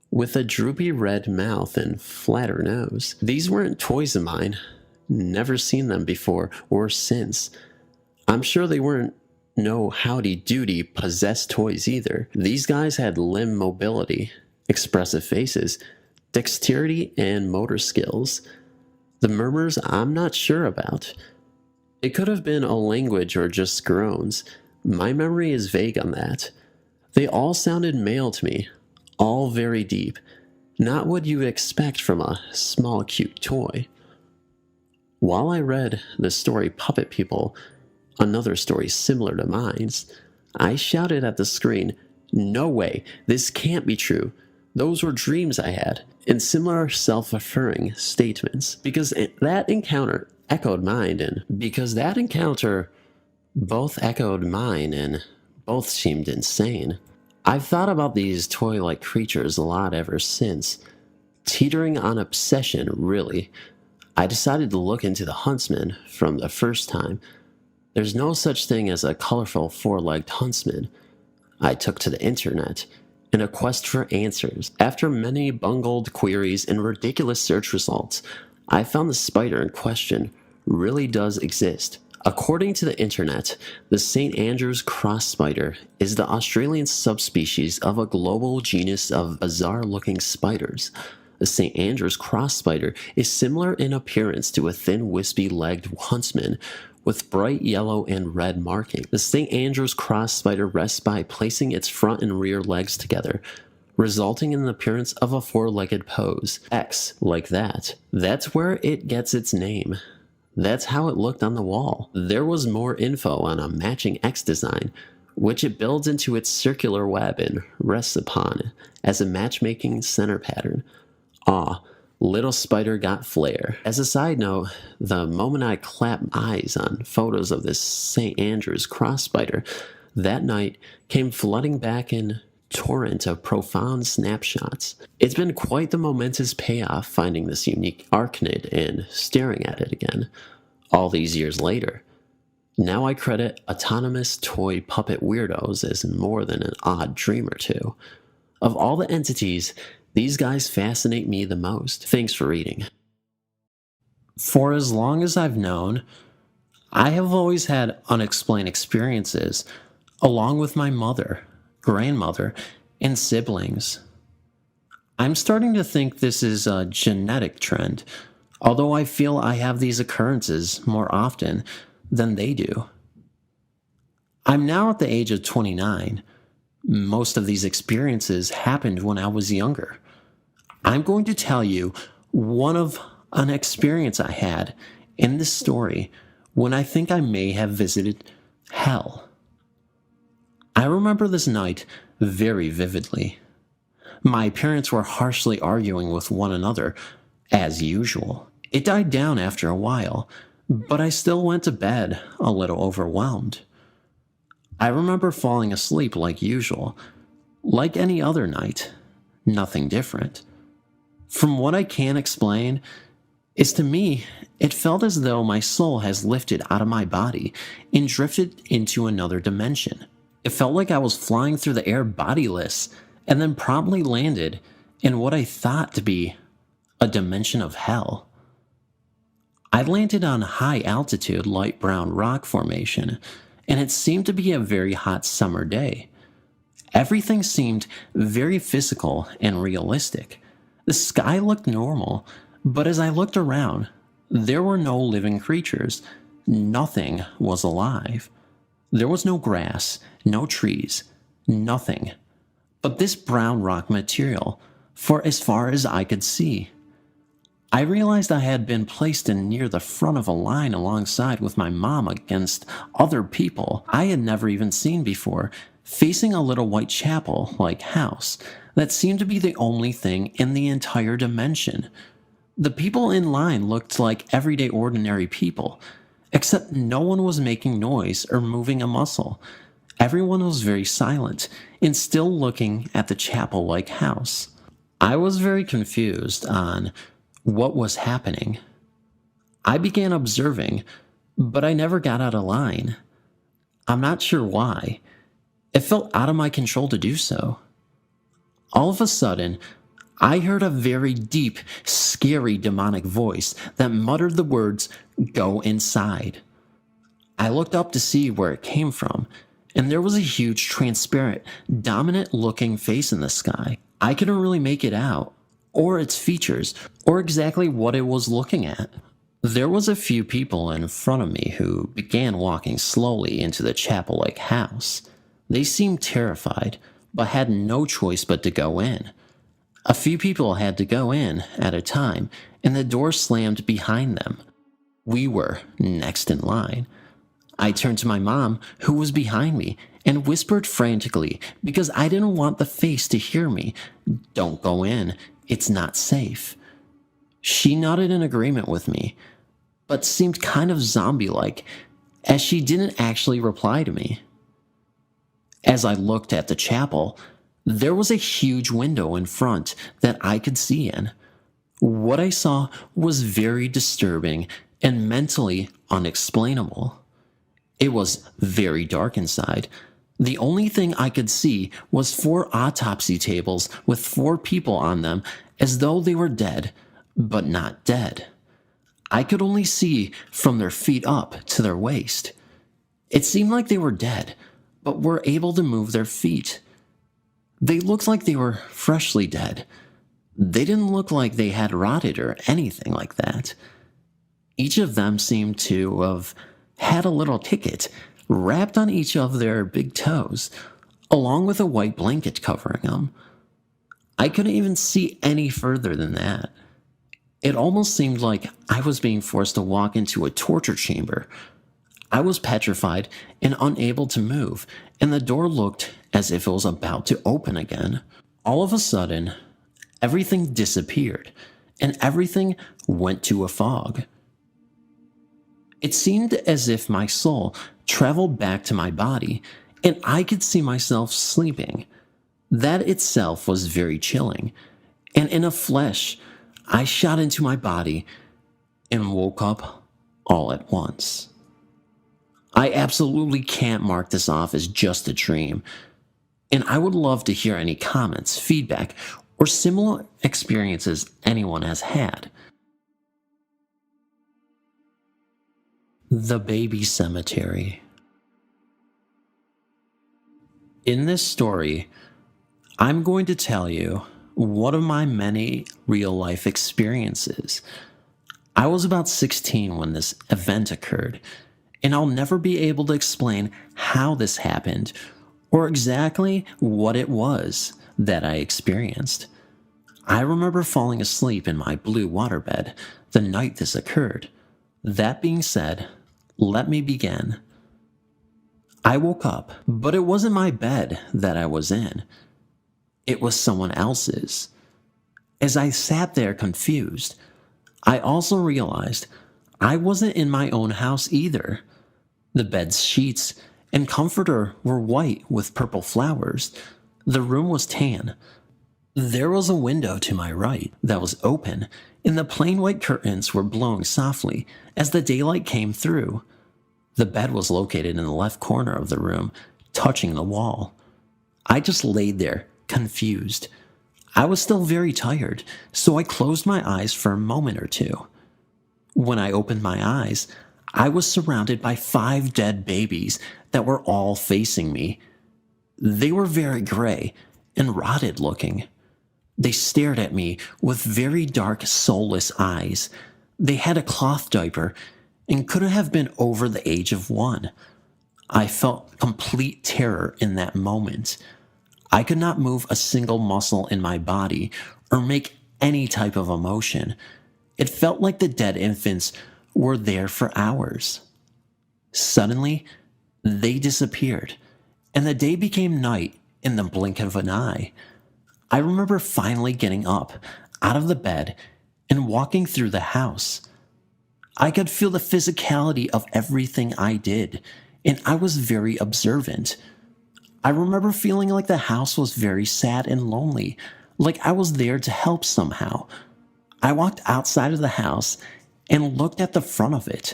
with a droopy red mouth and flatter nose. These weren't toys of mine. Never seen them before or since. I'm sure they weren't no howdy-doody possessed toys either. These guys had limb mobility, expressive faces, dexterity, and motor skills. The murmurs I'm not sure about. It could have been a language or just groans. My memory is vague on that. They all sounded male to me, all very deep, not what you expect from a small cute toy. While I read the story Puppet People, another story similar to mine's, I shouted at the screen, "No way, this can't be true. Those were dreams I had," and similar self-affirming statements, because that encounter echoed mine, and both seemed insane. I've thought about these toy-like creatures a lot ever since, teetering on obsession, really. I decided to look into the huntsman from the first time. There's no such thing as a colorful four-legged huntsman. I took to the internet in a quest for answers. After many bungled queries and ridiculous search results, I found the spider in question really does exist. According to the internet, the St. Andrew's cross spider is the Australian subspecies of a global genus of bizarre-looking spiders. The St. Andrew's cross spider is similar in appearance to a thin, wispy-legged huntsman with bright yellow and red marking. The St. Andrew's cross spider rests by placing its front and rear legs together, resulting in the appearance of a four-legged pose. X, like that. That's where it gets its name. That's how it looked on the wall. There was more info on a matching X design, which it builds into its circular web and rests upon as a matchmaking center pattern. Little spider got flair. As a side note, the moment I clapped eyes on photos of this St. Andrew's cross spider, that night came flooding back in torrent of profound snapshots. It's been quite the momentous payoff finding this unique arachnid and staring at it again, all these years later. Now I credit autonomous toy puppet weirdos as more than an odd dream or two. Of all the entities, these guys fascinate me the most. Thanks for reading. For as long as I've known, I have always had unexplained experiences, along with my mother, grandmother, and siblings. I'm starting to think this is a genetic trend, although I feel I have these occurrences more often than they do. I'm now at the age of 29. Most of these experiences happened when I was younger. I'm going to tell you an experience I had in this story when I think I may have visited hell. I remember this night very vividly. My parents were harshly arguing with one another, as usual. It died down after a while, but I still went to bed a little overwhelmed. I remember falling asleep like usual, like any other night, nothing different. From what I can explain, is to me, it felt as though my soul has lifted out of my body and drifted into another dimension. It felt like I was flying through the air bodiless and then promptly landed in what I thought to be a dimension of hell. I landed on high altitude light brown rock formation, and it seemed to be a very hot summer day. Everything seemed very physical and realistic. The sky looked normal, but as I looked around, there were no living creatures. Nothing was alive. There was no grass, no trees, nothing but this brown rock material for as far as I could see. I realized I had been placed in near the front of a line alongside with my mom against other people I had never even seen before, facing a little white chapel-like house that seemed to be the only thing in the entire dimension. The people in line looked like everyday ordinary people, except no one was making noise or moving a muscle. Everyone was very silent and still looking at the chapel-like house. I was very confused on what was happening. I began observing, but I never got out of line. I'm not sure why. It felt out of my control to do so. All of a sudden, I heard a very deep, scary demonic voice that muttered the words, "Go inside." I looked up to see where it came from, and there was a huge, transparent, dominant-looking face in the sky. I couldn't really make it out, or its features, or exactly what it was looking at. There was a few people in front of me who began walking slowly into the chapel-like house. They seemed terrified, but had no choice but to go in. A few people had to go in at a time, and the door slammed behind them. We were next in line. I turned to my mom, who was behind me, and whispered frantically because I didn't want the face to hear me, "Don't go in, it's not safe." She nodded in agreement with me, but seemed kind of zombie-like, as she didn't actually reply to me. As I looked at the chapel, there was a huge window in front that I could see in. What I saw was very disturbing and mentally unexplainable. It was very dark inside. The only thing I could see was 4 autopsy tables with 4 people on them as though they were dead, but not dead. I could only see from their feet up to their waist. It seemed like they were dead, but were able to move their feet. They looked like they were freshly dead. They didn't look like they had rotted or anything like that. Each of them seemed to have had a little ticket wrapped on each of their big toes, along with a white blanket covering them. I couldn't even see any further than that. It almost seemed like I was being forced to walk into a torture chamber. I was petrified and unable to move, and the door looked as if it was about to open again. All of a sudden, everything disappeared, and everything went to a fog. It seemed as if my soul traveled back to my body, and I could see myself sleeping. That itself was very chilling, and in a flash, I shot into my body and woke up all at once. I absolutely can't mark this off as just a dream, and I would love to hear any comments, feedback, or similar experiences anyone has had. The Baby Cemetery. In this story, I'm going to tell you one of my many real-life experiences. I was about 16 when this event occurred, and I'll never be able to explain how this happened or exactly what it was that I experienced. I remember falling asleep in my blue waterbed the night this occurred. That being said, let me begin. I woke up, but it wasn't my bed that I was in. It was someone else's. As I sat there confused, I also realized I wasn't in my own house either. The bed's sheets and comforter were white with purple flowers. The room was tan. There was a window to my right that was open, and the plain white curtains were blowing softly as the daylight came through. The bed was located in the left corner of the room, touching the wall. I just laid there, confused. I was still very tired, so I closed my eyes for a moment or two. When I opened my eyes, I was surrounded by 5 dead babies that were all facing me. They were very gray and rotted looking. They stared at me with very dark, soulless eyes. They had a cloth diaper and couldn't have been over the age of 1. I felt complete terror in that moment. I could not move a single muscle in my body or make any type of emotion. It felt like the dead infants were there for hours. Suddenly, they disappeared, and the day became night in the blink of an eye. I remember finally getting up out of the bed and walking through the house. I could feel the physicality of everything I did, and I was very observant. I remember feeling like the house was very sad and lonely, like I was there to help somehow. I walked outside of the house and looked at the front of it.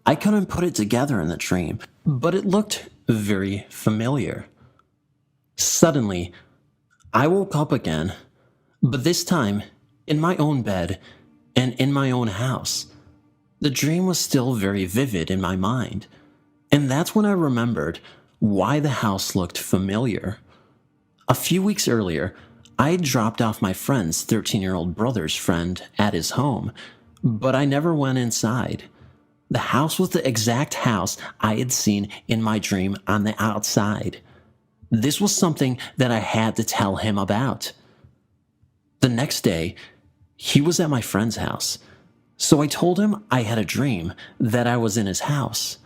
I couldn't put it together in the dream, but it looked very familiar. Suddenly, I woke up again, but this time in my own bed and in my own house. The dream was still very vivid in my mind, and that's when I remembered why the house looked familiar. A few weeks earlier, I had dropped off my friend's 13-year-old brother's friend at his home, but I never went inside. The house was the exact house I had seen in my dream on the outside. This was something that I had to tell him about. The next day, he was at my friend's house, so I told him I had a dream that I was in his house.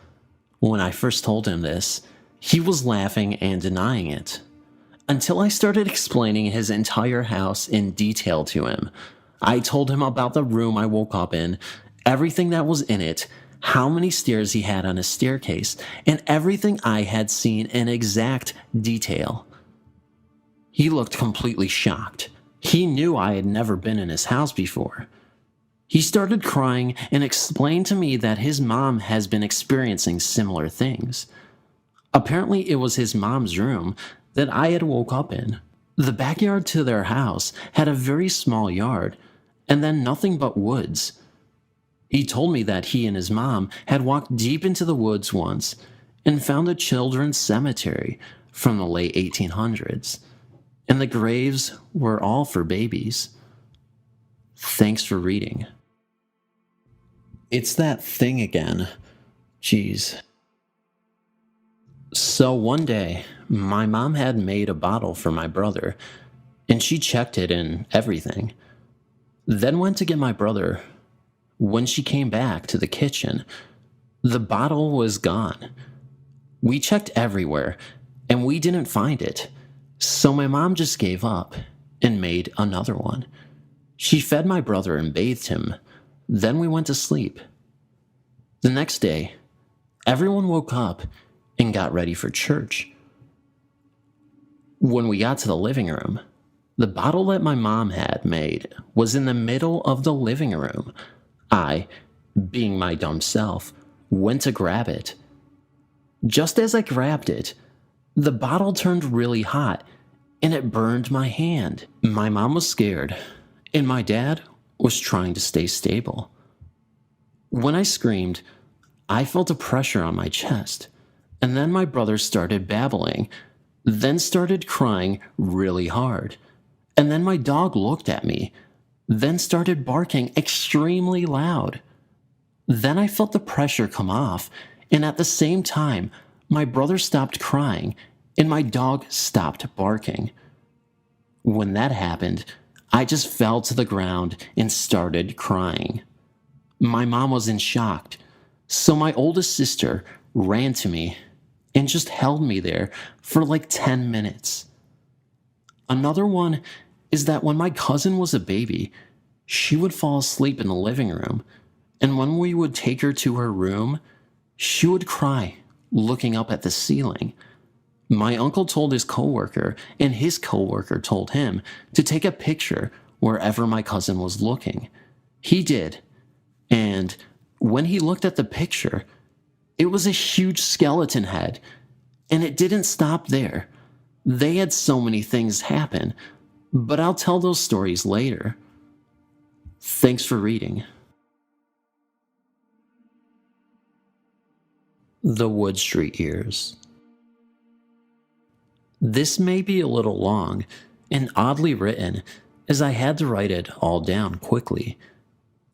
When I first told him this, he was laughing and denying it, until I started explaining his entire house in detail to him. I told him about the room I woke up in, everything that was in it, how many stairs he had on his staircase, and everything I had seen in exact detail. He looked completely shocked. He knew I had never been in his house before. He started crying and explained to me that his mom has been experiencing similar things. Apparently, it was his mom's room that I had woke up in. The backyard to their house had a very small yard, and then nothing but woods. He told me that he and his mom had walked deep into the woods once and found a children's cemetery from the late 1800s, and the graves were all for babies. Thanks for reading. It's that thing again. Jeez. So one day, my mom had made a bottle for my brother, and she checked it and everything. Then went to get my brother. When she came back to the kitchen, the bottle was gone. We checked everywhere, and we didn't find it. So my mom just gave up and made another one. She fed my brother and bathed him. Then we went to sleep. The next day, everyone woke up and got ready for church. When we got to the living room, the bottle that my mom had made was in the middle of the living room. I, being my dumb self, went to grab it. Just as I grabbed it, the bottle turned really hot and it burned my hand. My mom was scared, and my dad was trying to stay stable. When I screamed, I felt a pressure on my chest, and then my brother started babbling, then started crying really hard, and then my dog looked at me, then started barking extremely loud. Then I felt the pressure come off, and at the same time, my brother stopped crying, and my dog stopped barking. When that happened, I just fell to the ground and started crying. My mom was in shock, so my oldest sister ran to me and just held me there for like 10 minutes. Another one is that when my cousin was a baby, she would fall asleep in the living room, and when we would take her to her room, she would cry, looking up at the ceiling. My uncle told his coworker, and his coworker told him to take a picture wherever my cousin was looking. He did, and when he looked at the picture, it was a huge skeleton head, and it didn't stop there. They had so many things happen, but I'll tell those stories later. Thanks for reading. The Wood Street Years. This may be a little long and oddly written, as I had to write it all down quickly.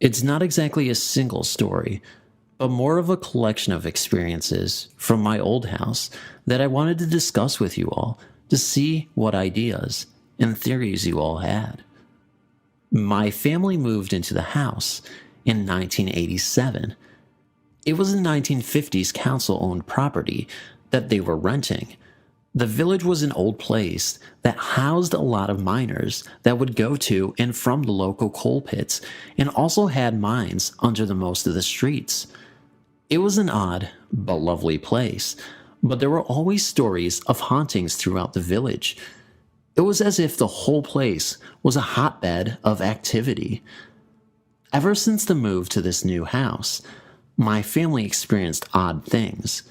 It's not exactly a single story, but more of a collection of experiences from my old house that I wanted to discuss with you all to see what ideas and theories you all had. My family moved into the house in 1987. It was a 1950s council-owned property that they were renting. The village was an old place that housed a lot of miners that would go to and from the local coal pits, and also had mines under the most of the streets. It was an odd but lovely place, but there were always stories of hauntings throughout the village. It was as if the whole place was a hotbed of activity. Ever since the move to this new house, my family experienced odd things.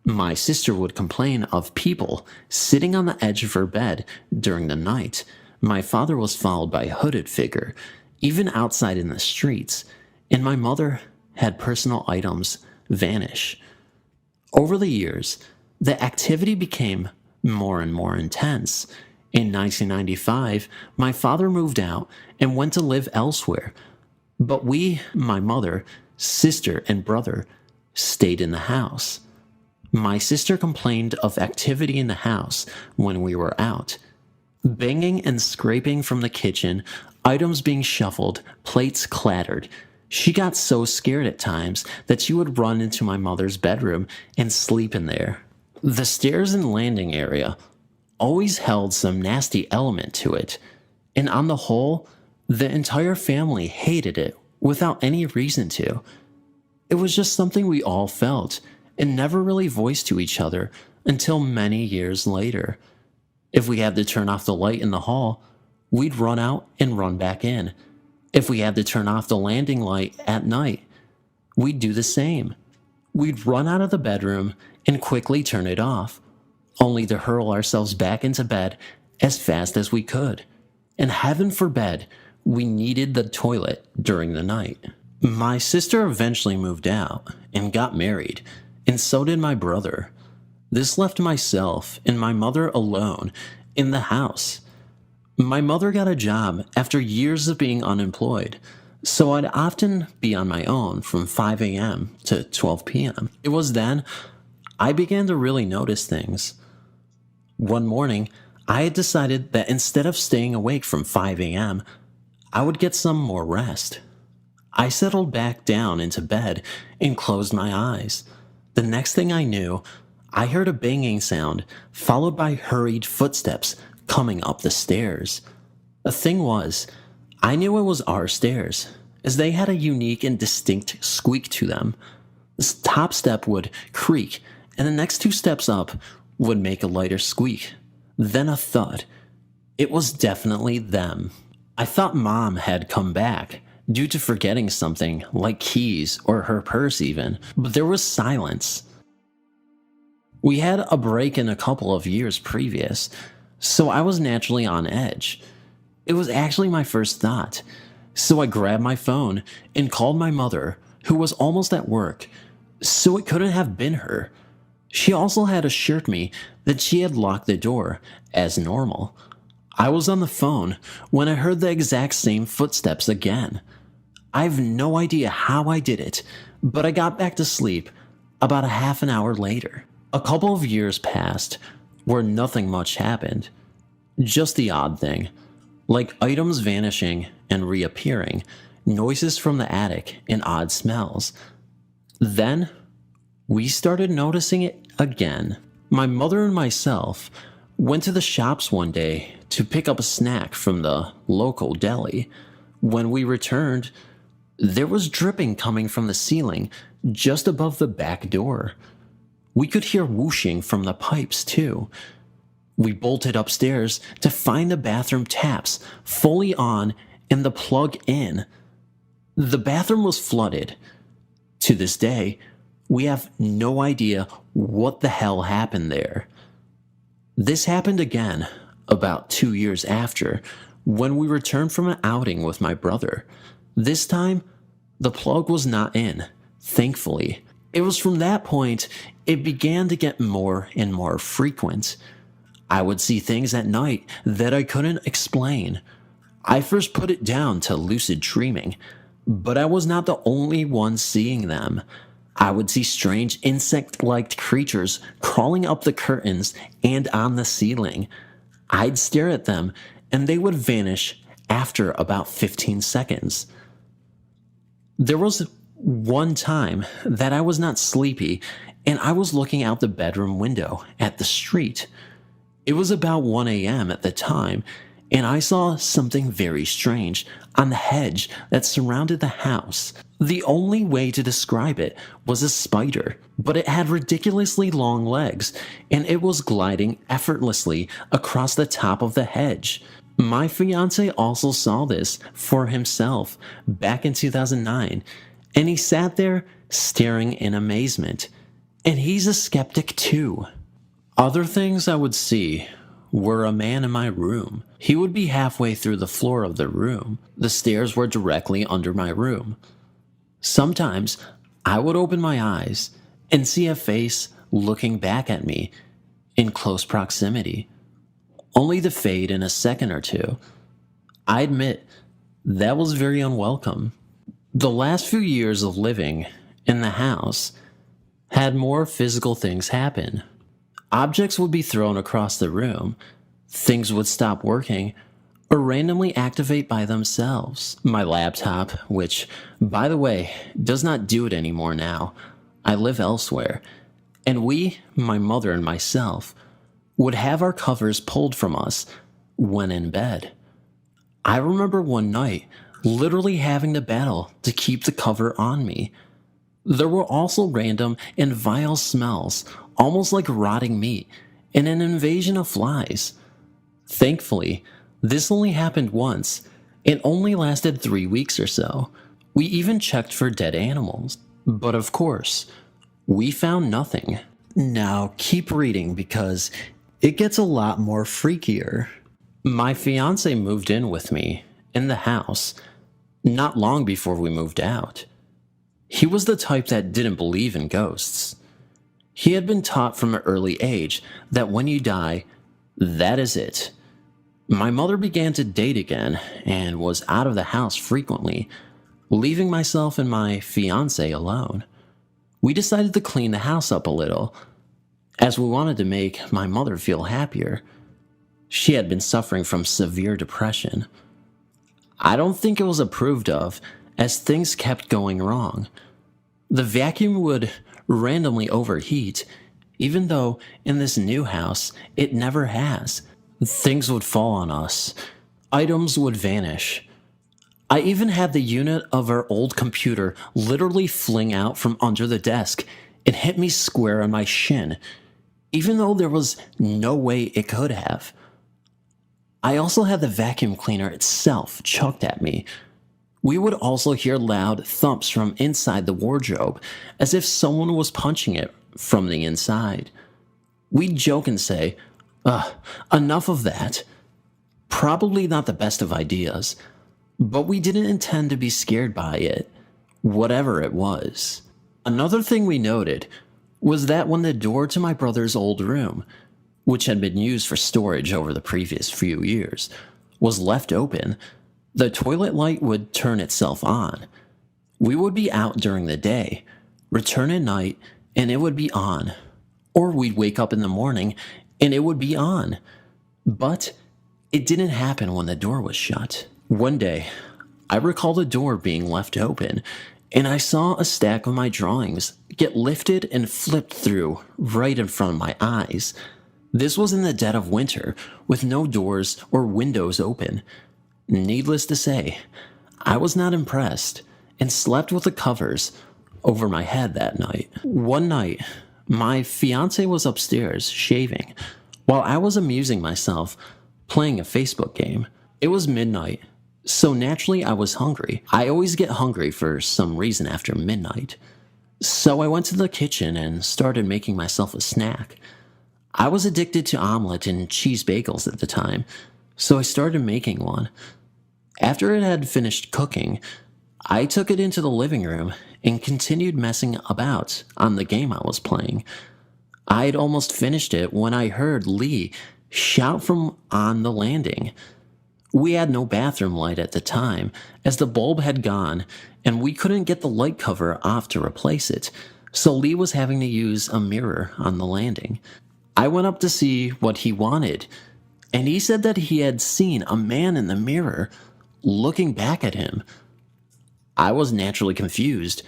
My sister would complain of people sitting on the edge of her bed during the night. My father was followed by a hooded figure, even outside in the streets, and my mother had personal items vanish. Over the years, the activity became more and more intense. In 1995, my father moved out and went to live elsewhere, but we, my mother, sister, and brother, stayed in the house. My sister complained of activity in the house when we were out. Banging and scraping from the kitchen, items being shuffled, plates clattered. She got so scared at times that she would run into my mother's bedroom and sleep in there. The stairs and landing area always held some nasty element to it, and on the whole, the entire family hated it without any reason to. It was just something we all felt and never really voiced to each other until many years later. If we had to turn off the light in the hall, we'd run out and run back in. If we had to turn off the landing light at night, we'd do the same. We'd run out of the bedroom and quickly turn it off, only to hurl ourselves back into bed as fast as we could. And heaven forbid, we needed the toilet during the night. My sister eventually moved out and got married, and so did my brother. This left myself and my mother alone in the house. My mother got a job after years of being unemployed, so I'd often be on my own from 5 a.m. to 12 p.m. It was then I began to really notice things. One morning, I had decided that instead of staying awake from 5 a.m., I would get some more rest. I settled back down into bed and closed my eyes. The next thing I knew, I heard a banging sound, followed by hurried footsteps coming up the stairs. The thing was, I knew it was our stairs, as they had a unique and distinct squeak to them. The top step would creak, and the next 2 steps up would make a lighter squeak, then a thud. It was definitely them. I thought Mom had come back, due to forgetting something like keys or her purse even, but there was silence. We had a break in a couple of years previous, so I was naturally on edge. It was actually my first thought, so I grabbed my phone and called my mother, who was almost at work, so it couldn't have been her. She also had assured me that she had locked the door, as normal. I was on the phone when I heard the exact same footsteps again. I have no idea how I did it, but I got back to sleep about a half an hour later. A couple of years passed where nothing much happened. Just the odd thing, like items vanishing and reappearing, noises from the attic, and odd smells. Then, we started noticing it again. My mother and myself went to the shops one day to pick up a snack from the local deli. When we returned, there was dripping coming from the ceiling just above the back door. We could hear whooshing from the pipes, too. We bolted upstairs to find the bathroom taps fully on and the plug in. The bathroom was flooded. To this day, we have no idea what the hell happened there. This happened again about 2 years after, when we returned from an outing with my brother. This time, the plug was not in, thankfully. It was from that point it began to get more and more frequent. I would see things at night that I couldn't explain. I first put it down to lucid dreaming, but I was not the only one seeing them. I would see strange insect-like creatures crawling up the curtains and on the ceiling. I'd stare at them, and they would vanish after about 15 seconds. There was one time that I was not sleepy, and I was looking out the bedroom window at the street. It was about 1 a.m. at the time, and I saw something very strange on the hedge that surrounded the house. The only way to describe it was a spider, but it had ridiculously long legs, and it was gliding effortlessly across the top of the hedge. My fiance also saw this for himself back in 2009, and he sat there staring in amazement. And he's a skeptic too. Other things I would see were a man in my room. He would be halfway through the floor of the room. The stairs were directly under my room. Sometimes I would open my eyes and see a face looking back at me in close proximity, only to fade in a second or two. I admit that was very unwelcome. The last few years of living in the house had more physical things happen. Objects would be thrown across the room, things would stop working, or randomly activate by themselves. My laptop, which, by the way, does not do it anymore now. I live elsewhere, and we, my mother and myself, would have our covers pulled from us when in bed. I remember one night literally having to battle to keep the cover on me. There were also random and vile smells, almost like rotting meat, and an invasion of flies. Thankfully, this only happened once. It only lasted 3 weeks or so. We even checked for dead animals. But of course, we found nothing. Now keep reading because it gets a lot more freakier. My fiance moved in with me in the house not long before we moved out. He was the type that didn't believe in ghosts. He had been taught from an early age that when you die, that is it. My mother began to date again and was out of the house frequently, leaving myself and my fiance alone. We decided to clean the house up a little, as we wanted to make my mother feel happier. She had been suffering from severe depression. I don't think it was approved of, as things kept going wrong. The vacuum would randomly overheat, even though in this new house it never has. Things would fall on us. Items would vanish. I even had the unit of our old computer literally fling out from under the desk and hit me square on my shin, even though there was no way it could have. I also had the vacuum cleaner itself chucked at me. We would also hear loud thumps from inside the wardrobe, as if someone was punching it from the inside. We'd joke and say, enough of that. Probably not the best of ideas, but we didn't intend to be scared by it, whatever it was. Another thing we noted was that when the door to my brother's old room, which had been used for storage over the previous few years, was left open, the toilet light would turn itself on. We would be out during the day, return at night, and it would be on. Or we'd wake up in the morning, and it would be on. But it didn't happen when the door was shut. One day, I recall the door being left open, and I saw a stack of my drawings get lifted and flipped through right in front of my eyes. This was in the dead of winter, with no doors or windows open. Needless to say, I was not impressed and slept with the covers over my head that night. One night, my fiance was upstairs shaving while I was amusing myself playing a Facebook game. It was midnight, so naturally I was hungry. I always get hungry for some reason after midnight. So I went to the kitchen and started making myself a snack. I was addicted to omelet and cheese bagels at the time, so I started making one. After it had finished cooking, I took it into the living room and continued messing about on the game I was playing. I had almost finished it when I heard Lee shout from on the landing. We had no bathroom light at the time, as the bulb had gone, and we couldn't get the light cover off to replace it, so Lee was having to use a mirror on the landing. I went up to see what he wanted, and he said that he had seen a man in the mirror looking back at him. I was naturally confused,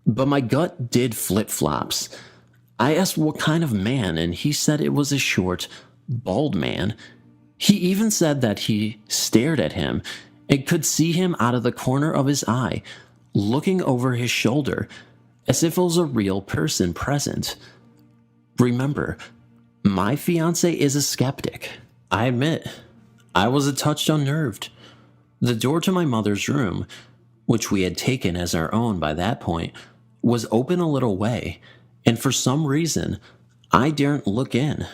but my gut did flip-flops. I asked what kind of man, and he said it was a short, bald man. He even said that he stared at him and could see him out of the corner of his eye, looking over his shoulder, as if it was a real person present. Remember, my fiance is a skeptic. I admit, I was a touch unnerved. The door to my mother's room, which we had taken as our own by that point, was open a little way, and for some reason, I daren't look in.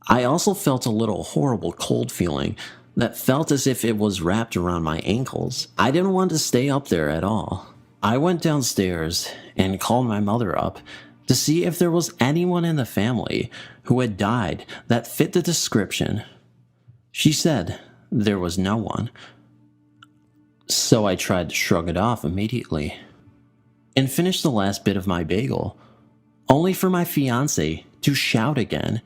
I also felt a little horrible cold feeling that felt as if it was wrapped around my ankles. I didn't want to stay up there at all. I went downstairs and called my mother up to see if there was anyone in the family who had died that fit the description. She said there was no one. So I tried to shrug it off immediately and finish the last bit of my bagel, only for my fiancé to shout again.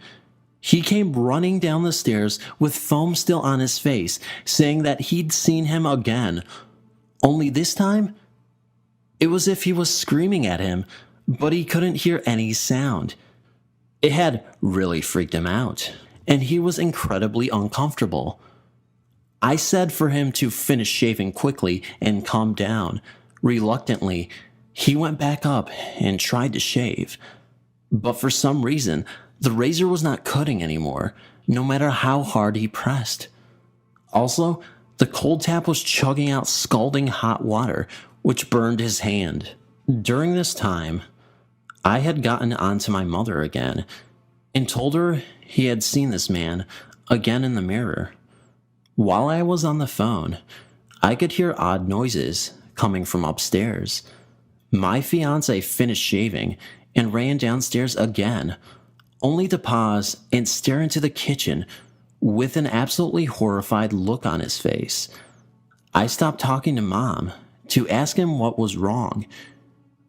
He came running down the stairs with foam still on his face, saying that he'd seen him again. Only this time, it was as if he was screaming at him, but he couldn't hear any sound. It had really freaked him out, and he was incredibly uncomfortable. I said for him to finish shaving quickly and calm down. Reluctantly, he went back up and tried to shave. But for some reason, the razor was not cutting anymore, no matter how hard he pressed. Also, the cold tap was chugging out scalding hot water, which burned his hand. During this time, I had gotten onto my mother again and told her he had seen this man again in the mirror. While I was on the phone, I could hear odd noises coming from upstairs. My fiancé finished shaving and ran downstairs again, only to pause and stare into the kitchen with an absolutely horrified look on his face. I stopped talking to Mom to ask him what was wrong.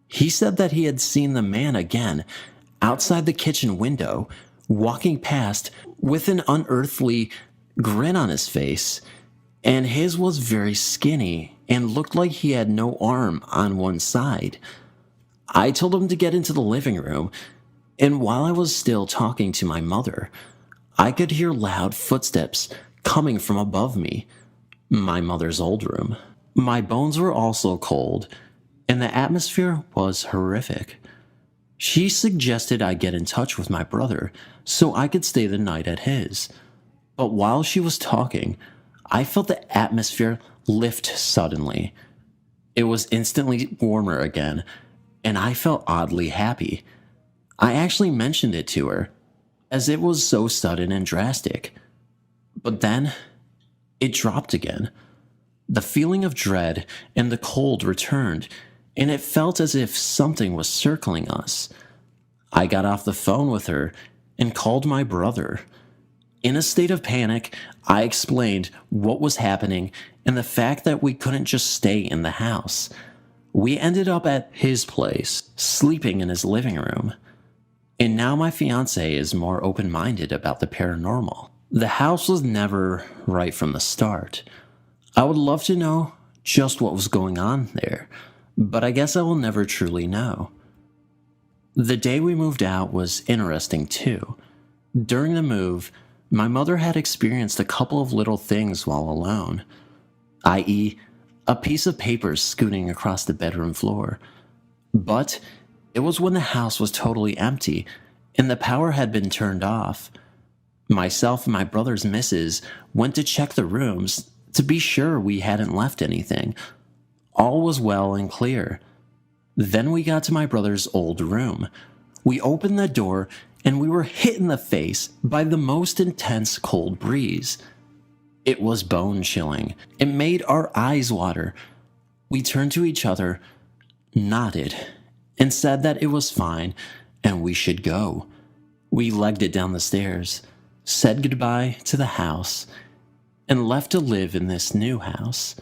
He said that he had seen the man again outside the kitchen window, walking past with an unearthly grin on his face, and his was very skinny and looked like he had no arm on one side. I told him to get into the living room, and while I was still talking to my mother, I could hear loud footsteps coming from above me, my mother's old room. My bones were also cold, and the atmosphere was horrific. She suggested I get in touch with my brother so I could stay the night at his. But while she was talking, I felt the atmosphere lift suddenly. It was instantly warmer again, and I felt oddly happy. I actually mentioned it to her, as it was so sudden and drastic. But then, it dropped again. The feeling of dread and the cold returned, and it felt as if something was circling us. I got off the phone with her and called my brother. In a state of panic, I explained what was happening and the fact that we couldn't just stay in the house. We ended up at his place, sleeping in his living room. And now my fiancé is more open-minded about the paranormal. The house was never right from the start. I would love to know just what was going on there, but I guess I will never truly know. The day we moved out was interesting too. During the move, my mother had experienced a couple of little things while alone, i.e., a piece of paper scooting across the bedroom floor. But it was when the house was totally empty and the power had been turned off. Myself and my brother's missus went to check the rooms to be sure we hadn't left anything. All was well and clear. Then we got to my brother's old room. We opened the door and we were hit in the face by the most intense cold breeze. It was bone-chilling. It made our eyes water. We turned to each other, nodded, and said that it was fine and we should go. We legged it down the stairs, said goodbye to the house, and left to live in this new house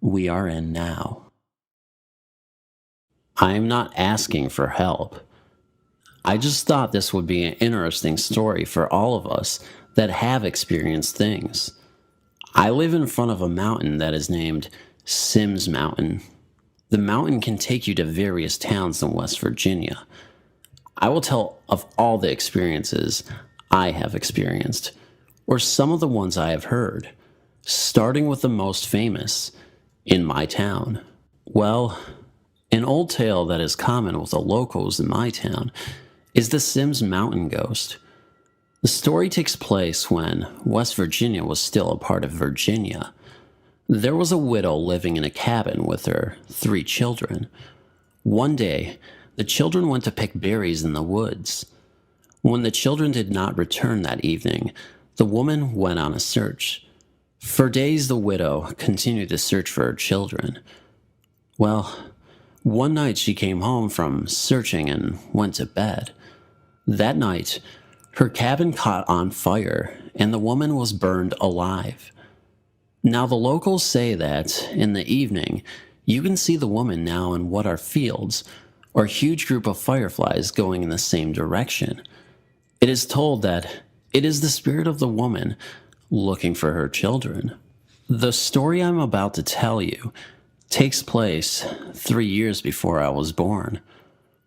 we are in now. I am not asking for help. I just thought this would be an interesting story for all of us that have experienced things. I live in front of a mountain that is named Sims Mountain. The mountain can take you to various towns in West Virginia. I will tell of all the experiences I have experienced, or some of the ones I have heard, starting with the most famous, in my town. Well, an old tale that is common with the locals in my town is the Sims Mountain Ghost. The story takes place when West Virginia was still a part of Virginia. There was a widow living in a cabin with her 3 children. One day, the children went to pick berries in the woods. When the children did not return that evening, the woman went on a search. For days, the widow continued to search for her children. Well, one night she came home from searching and went to bed. That night, her cabin caught on fire and the woman was burned alive. Now, the locals say that in the evening, you can see the woman now in what are fields or a huge group of fireflies going in the same direction. It is told that it is the spirit of the woman looking for her children. The story I'm about to tell you takes place 3 years before I was born.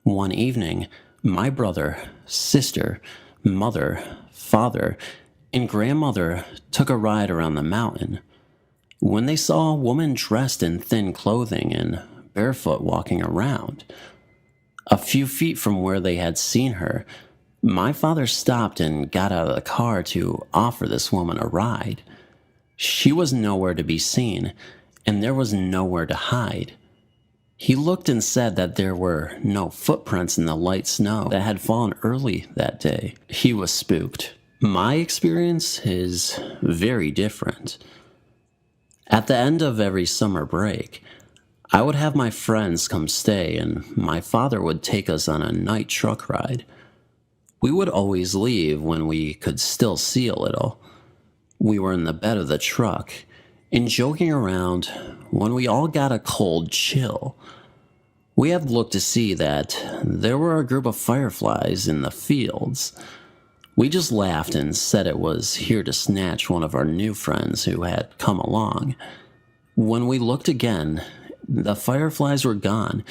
One evening, my brother, sister, mother, father, and grandmother took a ride around the mountain. When they saw a woman dressed in thin clothing and barefoot walking around, a few feet from where they had seen her, my father stopped and got out of the car to offer this woman a ride. She was nowhere to be seen, and there was nowhere to hide. He looked and said that there were no footprints in the light snow that had fallen early that day. He was spooked. My experience is very different. At the end of every summer break, I would have my friends come stay, and my father would take us on a night truck ride. We would always leave when we could still see a little. We were in the bed of the truck and joking around when we all got a cold chill. We had looked to see that there were a group of fireflies in the fields. We just laughed and said it was here to snatch one of our new friends who had come along. When we looked again, the fireflies were gone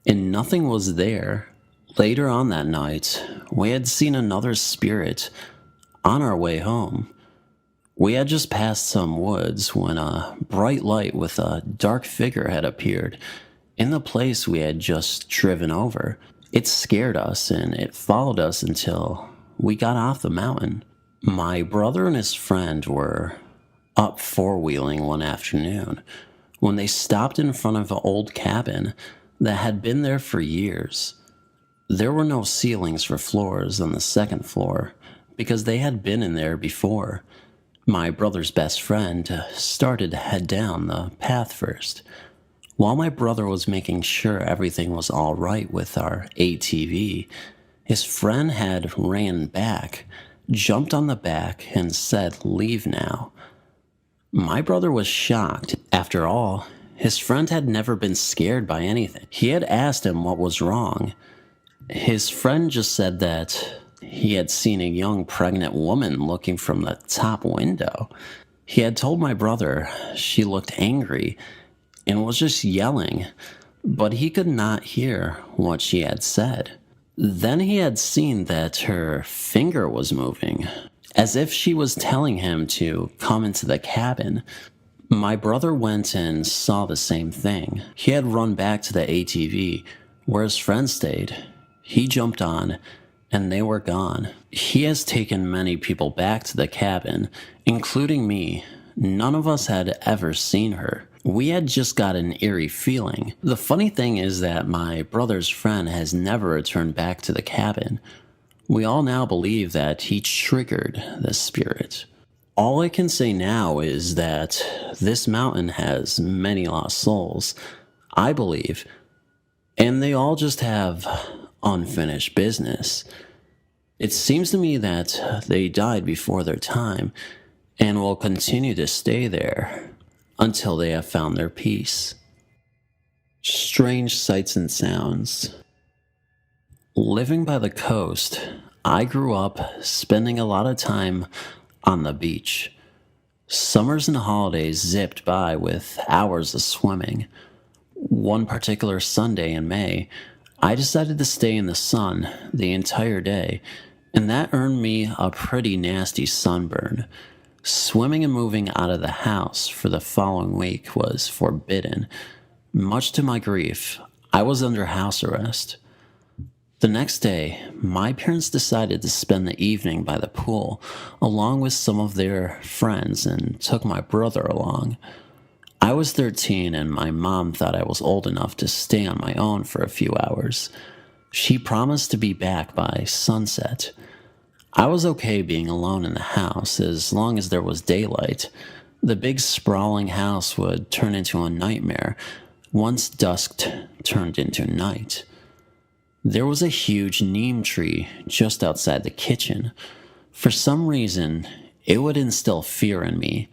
and nothing was there. Later on that night, we had seen another spirit on our way home. We had just passed some woods when a bright light with a dark figure had appeared in the place we had just driven over. It scared us and it followed us until we got off the mountain. My brother and his friend were up four-wheeling one afternoon when they stopped in front of an old cabin that had been there for years. There were no ceilings for floors on the second floor because they had been in there before. My brother's best friend started to head down the path first. While my brother was making sure everything was all right with our ATV, his friend had ran back, jumped on the back, and said, "Leave now." My brother was shocked. After all, his friend had never been scared by anything. He had asked him what was wrong. His friend just said that he had seen a young pregnant woman looking from the top window. He had told my brother she looked angry and was just yelling, but he could not hear what she had said. Then he had seen that her finger was moving, as if she was telling him to come into the cabin. My brother went and saw the same thing. He had run back to the ATV where his friend stayed. He jumped on, and they were gone. He has taken many people back to the cabin, including me. None of us had ever seen her. We had just got an eerie feeling. The funny thing is that my brother's friend has never returned back to the cabin. We all now believe that he triggered the spirit. All I can say now is that this mountain has many lost souls, I believe, and they all just have unfinished business. It seems to me that they died before their time and will continue to stay there until they have found their peace. Strange sights and sounds. Living by the coast, I grew up spending a lot of time on the beach. Summers and holidays zipped by with hours of swimming. One particular Sunday in May, I decided to stay in the sun the entire day and that earned me a pretty nasty sunburn. Swimming and moving out of the house for the following week was forbidden. Much to my grief, I was under house arrest. The next day, my parents decided to spend the evening by the pool along with some of their friends and took my brother along. I was 13 and my mom thought I was old enough to stay on my own for a few hours. She promised to be back by sunset. I was okay being alone in the house as long as there was daylight. The big sprawling house would turn into a nightmare once dusk turned into night. There was a huge neem tree just outside the kitchen. For some reason, it would instill fear in me.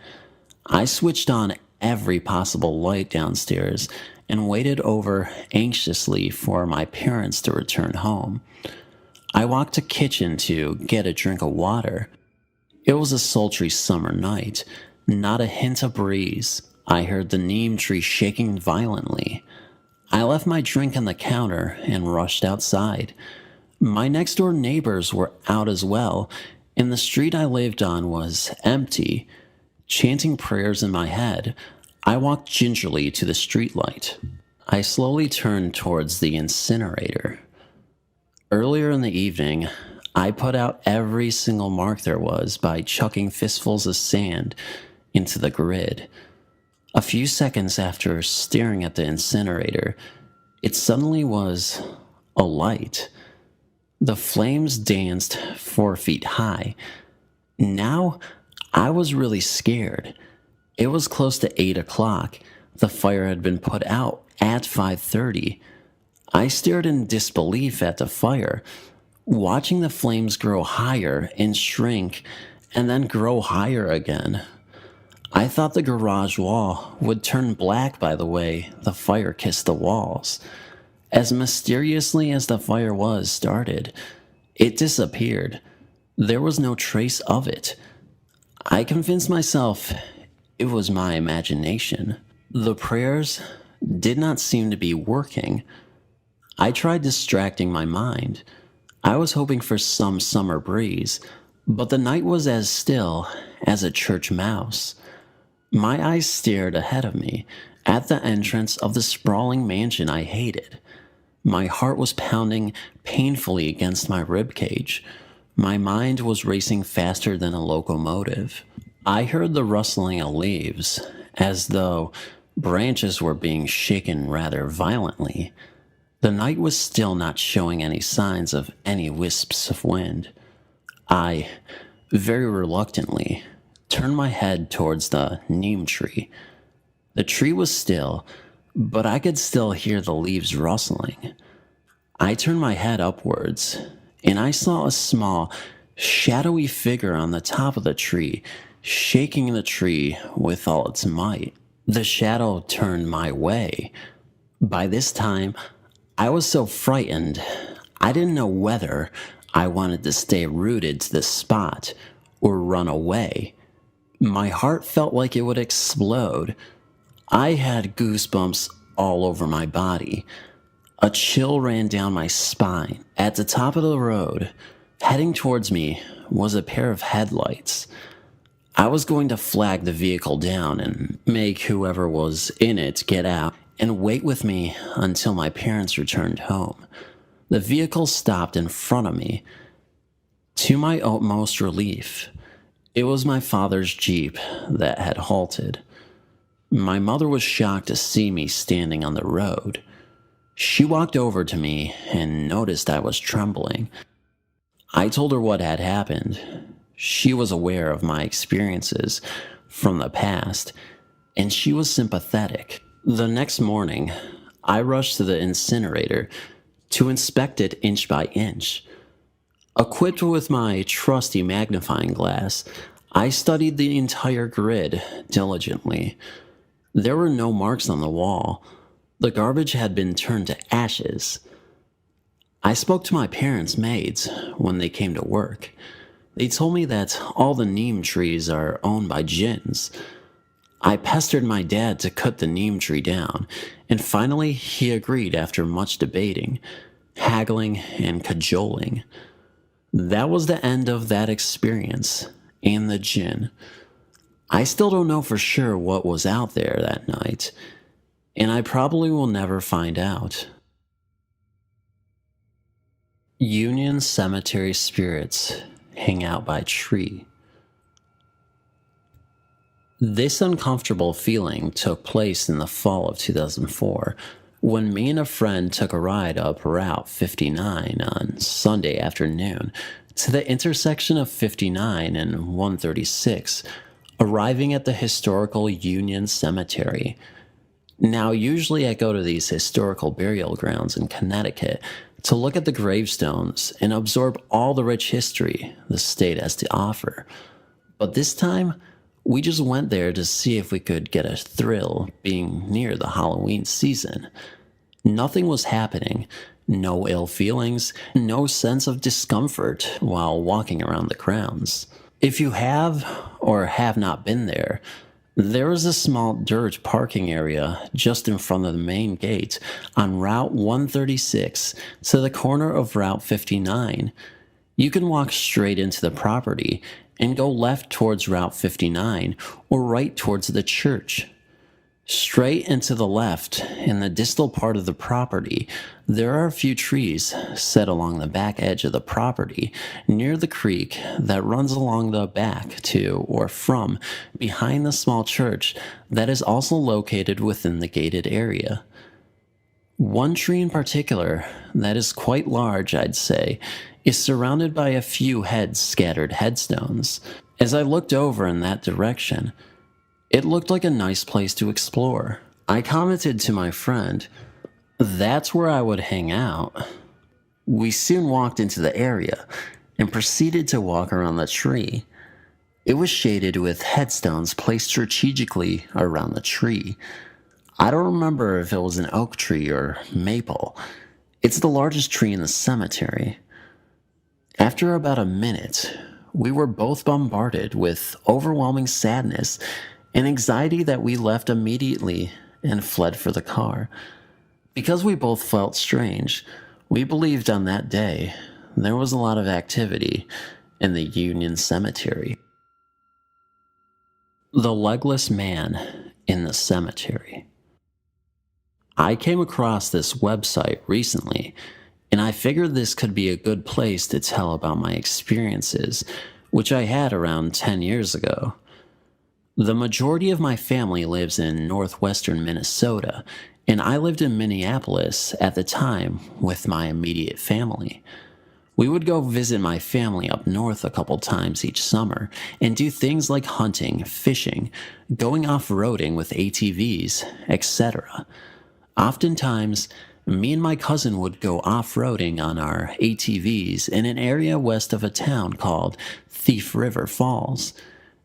I switched on every possible light downstairs and waited over anxiously for my parents to return home. I walked to the kitchen to get a drink of water. It was a sultry summer night, not a hint of breeze. I heard the neem tree shaking violently. I left my drink on the counter and rushed outside. My next door neighbors were out as well, and the street I lived on was empty. Chanting prayers in my head, I walked gingerly to the streetlight. I slowly turned towards the incinerator. Earlier in the evening, I put out every single mark there was by chucking fistfuls of sand into the grid. A few seconds after staring at the incinerator, it suddenly was alight. The flames danced 4 feet high. Now, I was really scared. It was close to 8 o'clock. The fire had been put out at 5:30. I stared in disbelief at the fire, watching the flames grow higher and shrink, and then grow higher again. I thought the garage wall would turn black by the way the fire kissed the walls. As mysteriously as the fire was started, it disappeared. There was no trace of it. I convinced myself it was my imagination. The prayers did not seem to be working. I tried distracting my mind. I was hoping for some summer breeze, but the night was as still as a church mouse. My eyes stared ahead of me at the entrance of the sprawling mansion I hated. My heart was pounding painfully against my ribcage. My mind was racing faster than a locomotive. I heard the rustling of leaves, as though branches were being shaken rather violently. The night was still not showing any signs of any wisps of wind. I, very reluctantly, turned my head towards the neem tree. The tree was still, but I could still hear the leaves rustling. I turned my head upwards, and I saw a small, shadowy figure on the top of the tree, shaking the tree with all its might. The shadow turned my way. By this time, I was so frightened, I didn't know whether I wanted to stay rooted to the spot or run away. My heart felt like it would explode. I had goosebumps all over my body. A chill ran down my spine. At the top of the road, heading towards me, was a pair of headlights. I was going to flag the vehicle down and make whoever was in it get out and wait with me until my parents returned home. The vehicle stopped in front of me. To my utmost relief, it was my father's Jeep that had halted. My mother was shocked to see me standing on the road. She walked over to me and noticed I was trembling. I told her what had happened. She was aware of my experiences from the past, and she was sympathetic. The next morning, I rushed to the incinerator to inspect it inch by inch. Equipped with my trusty magnifying glass, I studied the entire grid diligently. There were no marks on the wall. The garbage had been turned to ashes. I spoke to my parents' maids when they came to work. They told me that all the neem trees are owned by jinns. I pestered my dad to cut the neem tree down, and finally he agreed after much debating, haggling, and cajoling. That was the end of that experience and the djinn. I still don't know for sure what was out there that night, and I probably will never find out. Union Cemetery spirits hang out by tree. This uncomfortable feeling took place in the fall of 2004 when me and a friend took a ride up Route 59 on Sunday afternoon to the intersection of 59 and 136, arriving at the historical Union Cemetery. Now, usually I go to these historical burial grounds in Connecticut to look at the gravestones and absorb all the rich history the state has to offer. But this time, we just went there to see if we could get a thrill being near the Halloween season. Nothing was happening, no ill feelings, no sense of discomfort while walking around the grounds. If you have or have not been there, there is a small dirt parking area just in front of the main gate on Route 136 to the corner of Route 59. You can walk straight into the property and go left towards Route 59 or right towards the church. Straight and to the left, in the distal part of the property, there are a few trees set along the back edge of the property near the creek that runs along the back to or from behind the small church that is also located within the gated area. One tree in particular, that is quite large, I'd say, is surrounded by a few scattered headstones. As I looked over in that direction, it looked like a nice place to explore. I commented to my friend, "That's where I would hang out." We soon walked into the area and proceeded to walk around the tree. It was shaded with headstones placed strategically around the tree. I don't remember if it was an oak tree or maple. It's the largest tree in the cemetery. After about a minute, we were both bombarded with overwhelming sadness and anxiety that we left immediately and fled for the car. Because we both felt strange, we believed on that day there was a lot of activity in the Union Cemetery. The Legless Man in the Cemetery. I came across this website recently, and I figured this could be a good place to tell about my experiences, which I had around 10 years ago. The majority of my family lives in northwestern Minnesota, and I lived in Minneapolis at the time with my immediate family. We would go visit my family up north a couple times each summer and do things like hunting, fishing, going off-roading with ATVs, etc. Oftentimes, me and my cousin would go off-roading on our ATVs in an area west of a town called Thief River Falls.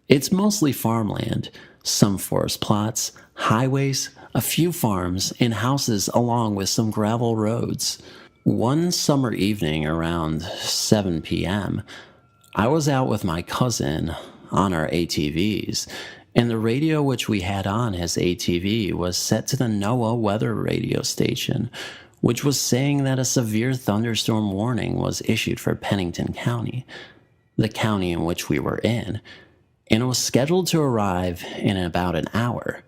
It's mostly farmland, some forest plots, highways, a few farms, and houses along with some gravel roads. One summer evening around 7 p.m., I was out with my cousin on our ATVs, and the radio which we had on his ATV was set to the NOAA weather radio station, which was saying that a severe thunderstorm warning was issued for Pennington County, the county in which we were in, and it was scheduled to arrive in about an hour.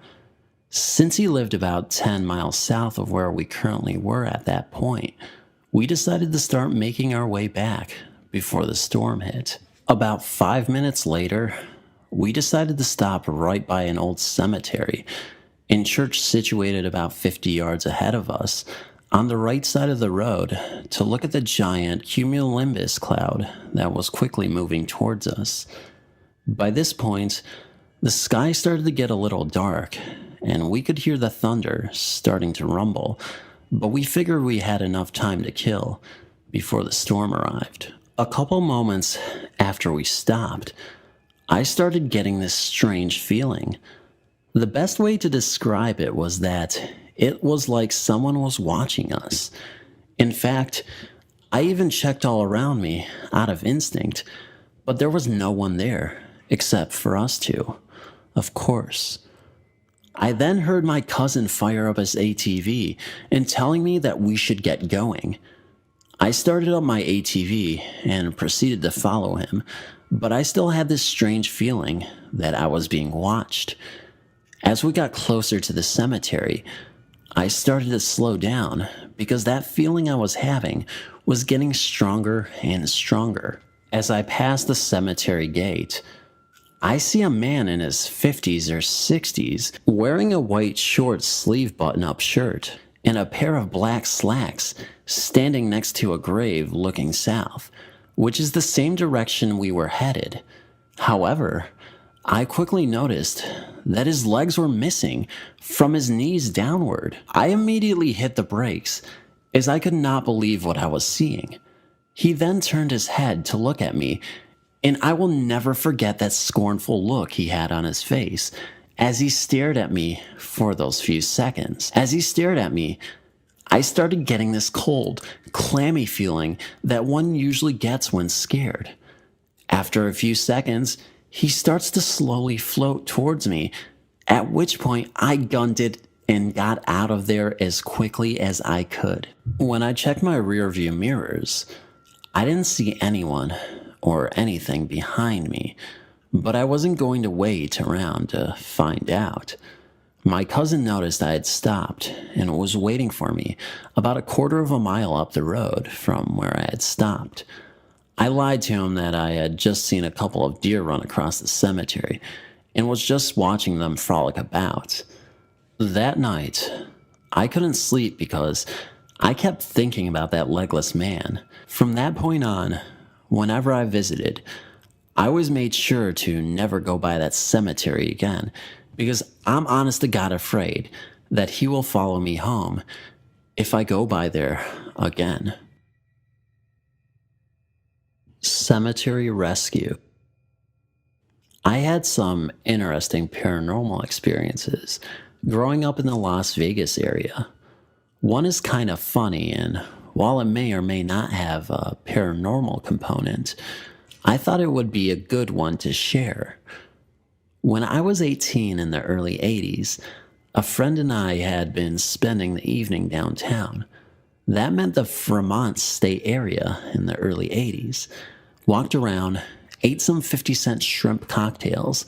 Since he lived about 10 miles south of where we currently were at that point, we decided to start making our way back before the storm hit. About 5 minutes later, we decided to stop right by an old cemetery in church situated about 50 yards ahead of us on the right side of the road to look at the giant cumulonimbus cloud that was quickly moving towards us. By this point, the sky started to get a little dark, and we could hear the thunder starting to rumble, but we figured we had enough time to kill before the storm arrived. A couple moments after we stopped, I started getting this strange feeling. The best way to describe it was that it was like someone was watching us. In fact, I even checked all around me out of instinct, but there was no one there. Except for us two, of course. I then heard my cousin fire up his ATV and telling me that we should get going. I started up my ATV and proceeded to follow him, but I still had this strange feeling that I was being watched. As we got closer to the cemetery, I started to slow down because that feeling I was having was getting stronger and stronger. As I passed the cemetery gate, I see a man in his 50s or 60s wearing a white short sleeve button-up shirt and a pair of black slacks standing next to a grave looking south, which is the same direction we were headed. However, I quickly noticed that his legs were missing from his knees downward. I immediately hit the brakes as I could not believe what I was seeing. He then turned his head to look at me, and I will never forget that scornful look he had on his face as he stared at me for those few seconds. As he stared at me, I started getting this cold, clammy feeling that one usually gets when scared. After a few seconds, he starts to slowly float towards me, at which point I gunned it and got out of there as quickly as I could. When I checked my rearview mirrors, I didn't see anyone or anything behind me, but I wasn't going to wait around to find out. My cousin noticed I had stopped and was waiting for me about a quarter of a mile up the road from where I had stopped. I lied to him that I had just seen a couple of deer run across the cemetery and was just watching them frolic about. That night, I couldn't sleep because I kept thinking about that legless man. From that point on, whenever I visited, I always made sure to never go by that cemetery again because I'm honest to God afraid that he will follow me home if I go by there again. Cemetery rescue. I had some interesting paranormal experiences growing up in the Las Vegas area. One is kind of funny, and while it may or may not have a paranormal component, I thought it would be a good one to share. When I was 18 in the early 80s, a friend and I had been spending the evening downtown. That meant the Vermont State area in the early 80s. Walked around, ate some 50-cent shrimp cocktails,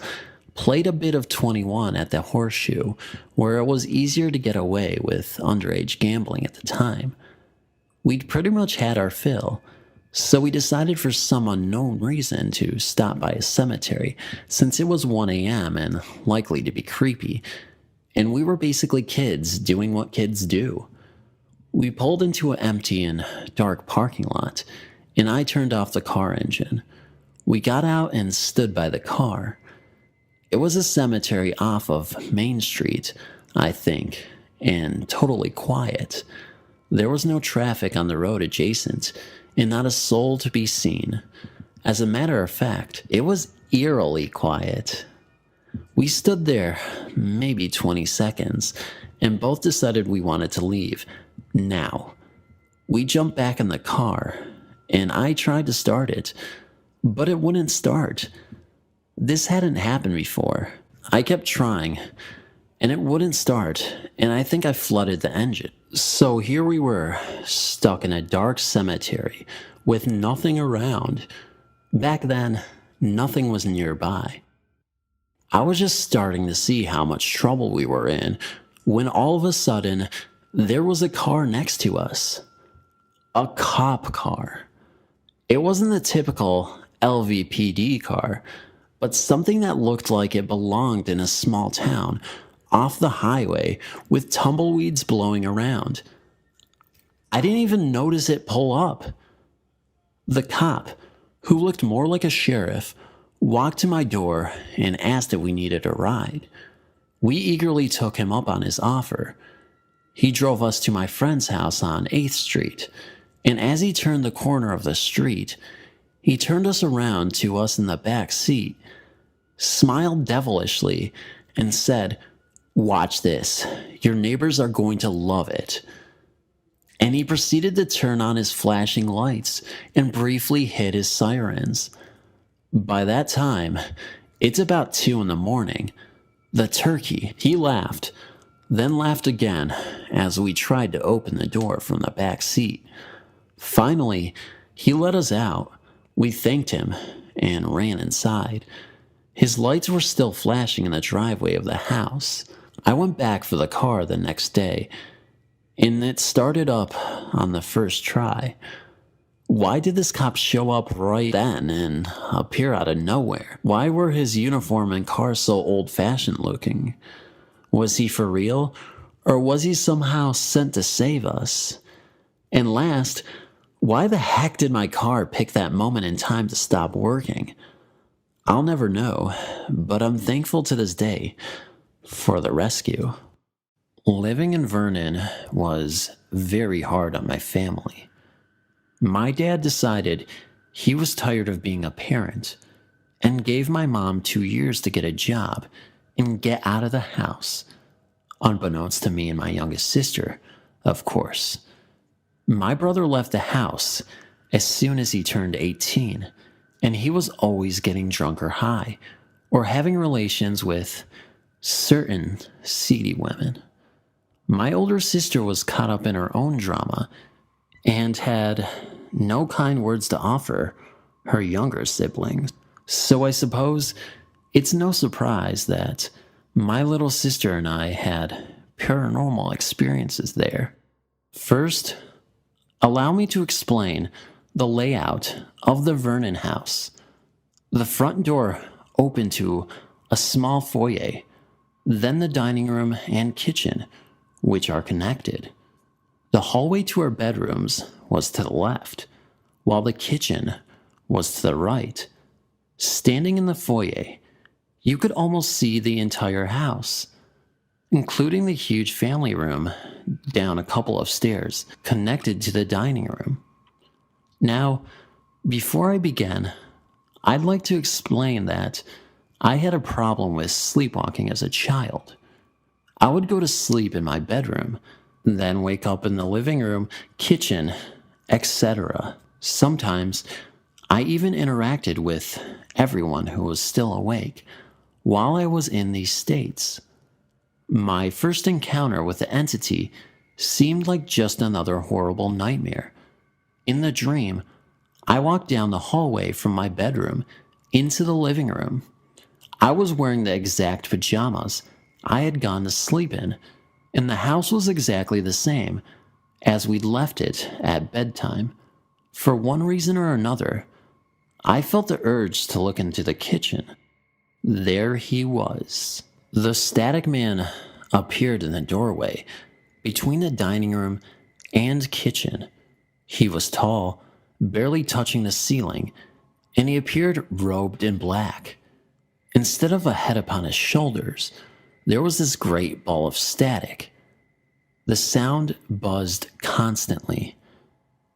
played a bit of 21 at the Horseshoe, where it was easier to get away with underage gambling at the time. We'd pretty much had our fill, so we decided for some unknown reason to stop by a cemetery since it was 1 a.m. and likely to be creepy, and we were basically kids doing what kids do. We pulled into an empty and dark parking lot, and I turned off the car engine. We got out and stood by the car. It was a cemetery off of Main Street, I think, and totally quiet. There was no traffic on the road adjacent, and not a soul to be seen. As a matter of fact, it was eerily quiet. We stood there maybe 20 seconds, and both decided we wanted to leave. Now, we jumped back in the car, and I tried to start it, but it wouldn't start. This hadn't happened before. I kept trying, and it wouldn't start, and I think I flooded the engine. So here we were, stuck in a dark cemetery with nothing around. Back then, nothing was nearby. I was just starting to see how much trouble we were in when all of a sudden, there was a car next to us. A cop car. It wasn't the typical LVPD car, but something that looked like it belonged in a small town off the highway with tumbleweeds blowing around. I didn't even notice it pull up. The cop, who looked more like a sheriff, walked to my door and asked if we needed a ride. We eagerly took him up on his offer. He drove us to my friend's house on 8th Street, and as he turned the corner of the street, he turned us around to us in the back seat, smiled devilishly, and said, "Watch this. Your neighbors are going to love it." And he proceeded to turn on his flashing lights and briefly hit his sirens. By that time, it's about 2 in the morning. The turkey, he laughed, then laughed again as we tried to open the door from the back seat. Finally, he let us out. We thanked him and ran inside. His lights were still flashing in the driveway of the house. I went back for the car the next day, and it started up on the first try. Why did this cop show up right then and appear out of nowhere? Why were his uniform and car so old-fashioned looking? Was he for real, or was he somehow sent to save us? And last, why the heck did my car pick that moment in time to stop working? I'll never know, but I'm thankful to this day for the rescue. Living in Vernon was very hard on my family. My dad decided he was tired of being a parent and gave my mom 2 years to get a job and get out of the house, unbeknownst to me and my youngest sister, of course. My brother left the house as soon as he turned 18, and he was always getting drunk or high, or having relations with certain seedy women. My older sister was caught up in her own drama and had no kind words to offer her younger siblings. So I suppose it's no surprise that my little sister and I had paranormal experiences there. First, allow me to explain the layout of the Vernon house. The front door opened to a small foyer, then the dining room and kitchen, which are connected. The hallway to our bedrooms was to the left, while the kitchen was to the right. Standing in the foyer, you could almost see the entire house, including the huge family room down a couple of stairs connected to the dining room. Now, before I begin, I'd like to explain that I had a problem with sleepwalking as a child. I would go to sleep in my bedroom, then wake up in the living room, kitchen, etc. Sometimes, I even interacted with everyone who was still awake while I was in these states. My first encounter with the entity seemed like just another horrible nightmare. In the dream, I walked down the hallway from my bedroom into the living room. I was wearing the exact pajamas I had gone to sleep in, and the house was exactly the same as we'd left it at bedtime. For one reason or another, I felt the urge to look into the kitchen. There he was. The static man appeared in the doorway between the dining room and kitchen. He was tall, barely touching the ceiling, and he appeared robed in black. Instead of a head upon his shoulders, there was this great ball of static. The sound buzzed constantly.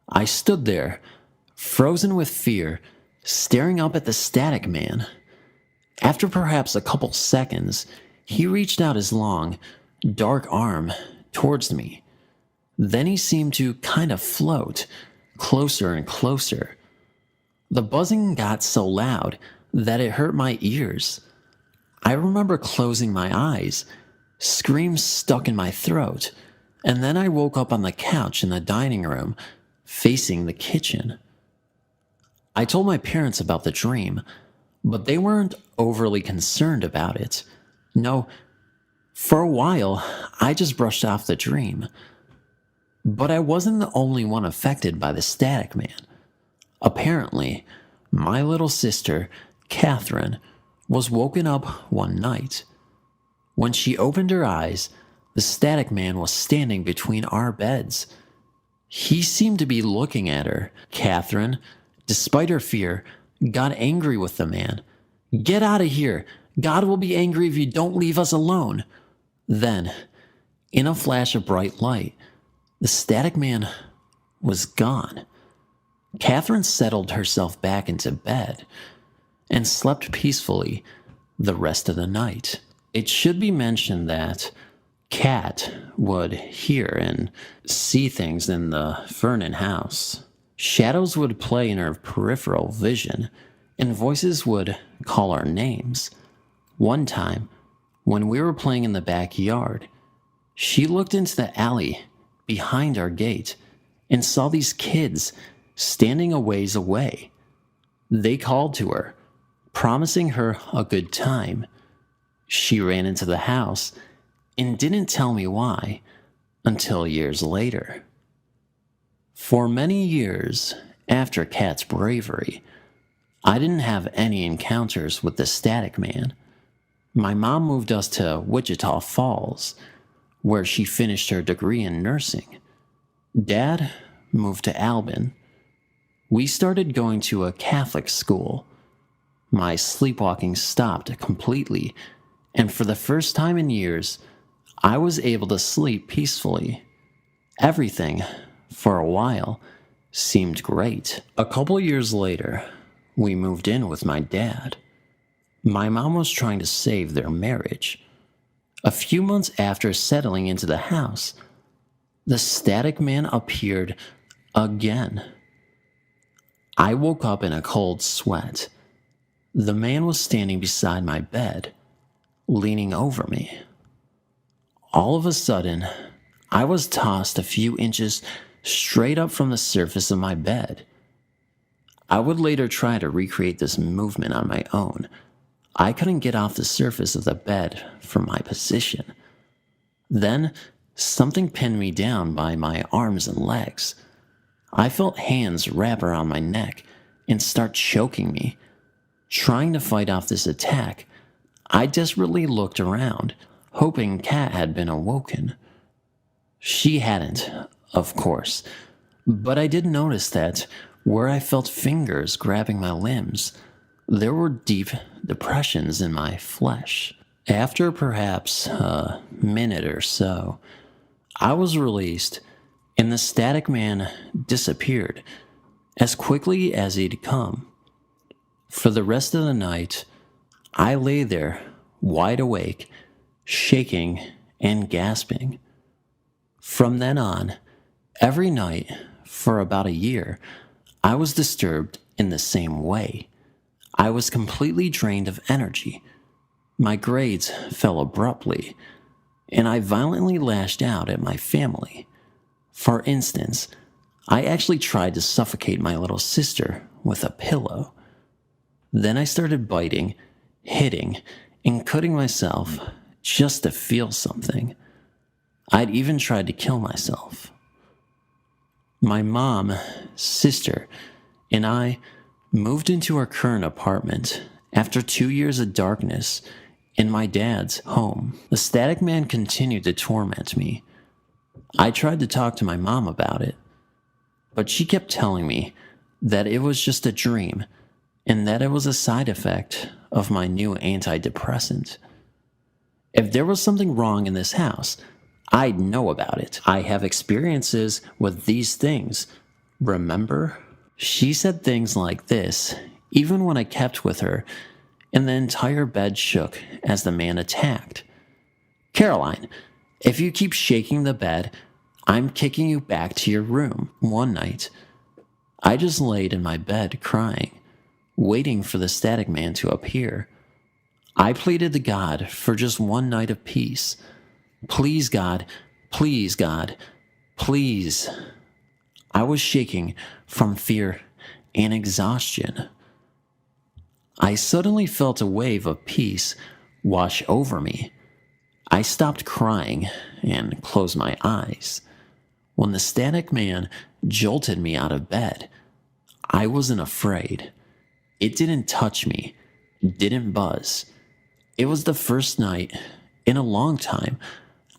I stood there, frozen with fear, staring up at the static man. After perhaps a couple seconds, he reached out his long, dark arm towards me. Then he seemed to kind of float, closer and closer. The buzzing got so loud that it hurt my ears. I remember closing my eyes, screams stuck in my throat, and then I woke up on the couch in the dining room, facing the kitchen. I told my parents about the dream, but they weren't overly concerned about it. No, for a while, I just brushed off the dream. But I wasn't the only one affected by the static man. Apparently, my little sister, Catherine, was woken up one night. When she opened her eyes, the static man was standing between our beds. He seemed to be looking at her. Catherine, despite her fear, got angry with the man. "Get out of here! God will be angry if you don't leave us alone." Then, in a flash of bright light, the static man was gone. Catherine settled herself back into bed and slept peacefully the rest of the night. It should be mentioned that Cat would hear and see things in the Vernon house. Shadows would play in her peripheral vision, and voices would call our names. One time, when we were playing in the backyard, she looked into the alley behind our gate and saw these kids standing a ways away. They called to her, promising her a good time. She ran into the house and didn't tell me why until years later. For many years after Kat's bravery, I didn't have any encounters with the Static Man. My mom moved us to Wichita Falls, where she finished her degree in nursing. Dad moved to Albin. We started going to a Catholic school. My sleepwalking stopped completely, and for the first time in years, I was able to sleep peacefully. Everything, for a while, seemed great. A couple years later, we moved in with my dad. My mom was trying to save their marriage. A few months after settling into the house, the Static Man appeared again. I woke up in a cold sweat. The man was standing beside my bed, leaning over me. All of a sudden, I was tossed a few inches straight up from the surface of my bed. I would later try to recreate this movement on my own. I couldn't get off the surface of the bed from my position. Then, something pinned me down by my arms and legs. I felt hands wrap around my neck and start choking me. Trying to fight off this attack, I desperately looked around, hoping Kat had been awoken. She hadn't, of course, but I did notice that where I felt fingers grabbing my limbs, there were deep depressions in my flesh. After perhaps a minute or so, I was released, and the Static Man disappeared as quickly as he'd come. For the rest of the night, I lay there, wide awake, shaking and gasping. From then on, every night, for about a year, I was disturbed in the same way. I was completely drained of energy. My grades fell abruptly, and I violently lashed out at my family. For instance, I actually tried to suffocate my little sister with a pillow. Then I started biting, hitting, and cutting myself just to feel something. I'd even tried to kill myself. My mom, sister, and I moved into our current apartment after 2 years of darkness in my dad's home. The Static Man continued to torment me. I tried to talk to my mom about it, but she kept telling me that it was just a dream and that it was a side effect of my new antidepressant. If there was something wrong in this house, I'd know about it. I have experiences with these things. Remember? She said things like this, even when I kept with her, and the entire bed shook as the man attacked. Caroline, if you keep shaking the bed, I'm kicking you back to your room. One night, I just laid in my bed crying, waiting for the Static Man to appear. I pleaded to God for just one night of peace. Please, God, please, God, please. I was shaking from fear and exhaustion. I suddenly felt a wave of peace wash over me. I stopped crying and closed my eyes. When the Static Man jolted me out of bed, I wasn't afraid. It didn't touch me, didn't buzz. It was the first night in a long time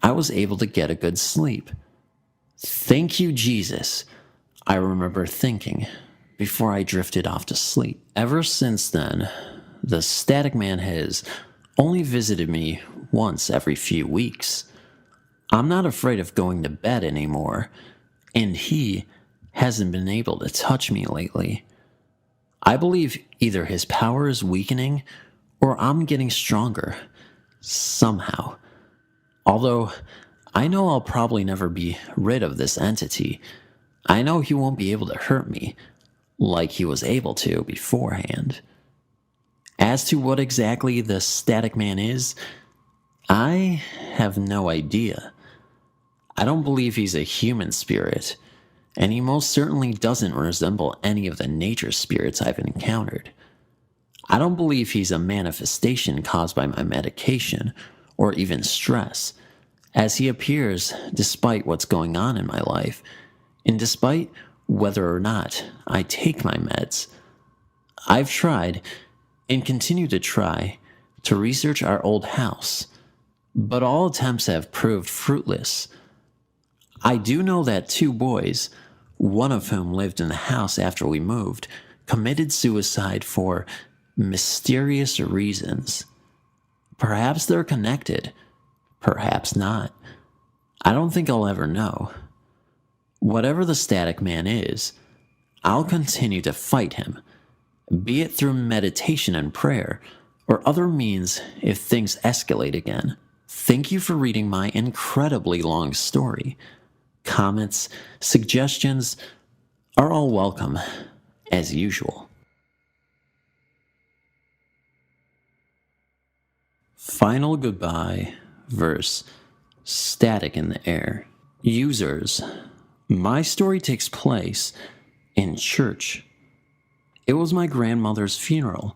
I was able to get a good sleep. Thank you, Jesus, I remember thinking before I drifted off to sleep. Ever since then, the Static Man has only visited me once every few weeks. I'm not afraid of going to bed anymore, and he hasn't been able to touch me lately. I believe either his power is weakening or I'm getting stronger, somehow. Although, I know I'll probably never be rid of this entity. I know he won't be able to hurt me like he was able to beforehand. As to what exactly the Static Man is, I have no idea. I don't believe he's a human spirit, and he most certainly doesn't resemble any of the nature spirits I've encountered. I don't believe he's a manifestation caused by my medication or even stress, as he appears despite what's going on in my life, and despite whether or not I take my meds. I've tried, and continue to try, to research our old house, but all attempts have proved fruitless. I do know that 2 boys, one of whom lived in the house after we moved, committed suicide for mysterious reasons. Perhaps they're connected, perhaps not. I don't think I'll ever know. Whatever the static man is, I'll continue to fight him, be it through meditation and prayer, or other means if things escalate again. Thank you for reading my incredibly long story. Comments, suggestions are all welcome, as usual. Final goodbye verse static in the air. Users, my story takes place in church. It was my grandmother's funeral,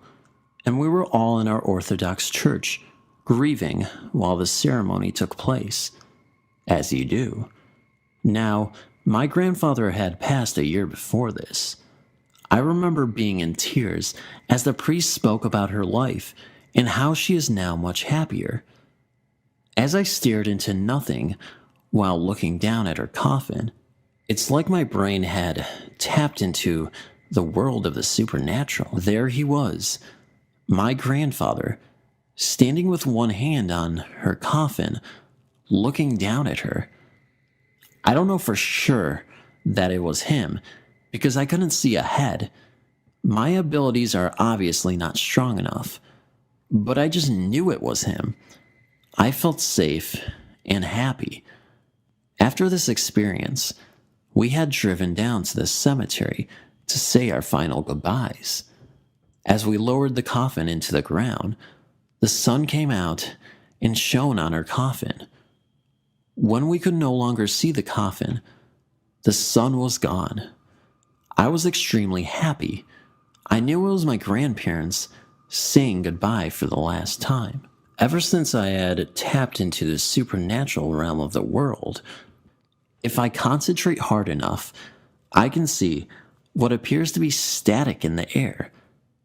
and we were all in our Orthodox church, grieving while the ceremony took place, as you do. Now, my grandfather had passed a year before this. I remember being in tears as the priest spoke about her life and how she is now much happier. As I stared into nothing while looking down at her coffin, it's like my brain had tapped into the world of the supernatural. There he was, my grandfather, standing with one hand on her coffin, looking down at her. I don't know for sure that it was him, because I couldn't see ahead. My abilities are obviously not strong enough, but I just knew it was him. I felt safe and happy. After this experience, we had driven down to the cemetery to say our final goodbyes. As we lowered the coffin into the ground, the sun came out and shone on her coffin. When we could no longer see the coffin, the sun was gone. I was extremely happy. I knew it was my grandparents saying goodbye for the last time. Ever since I had tapped into the supernatural realm of the world, if I concentrate hard enough, I can see what appears to be static in the air.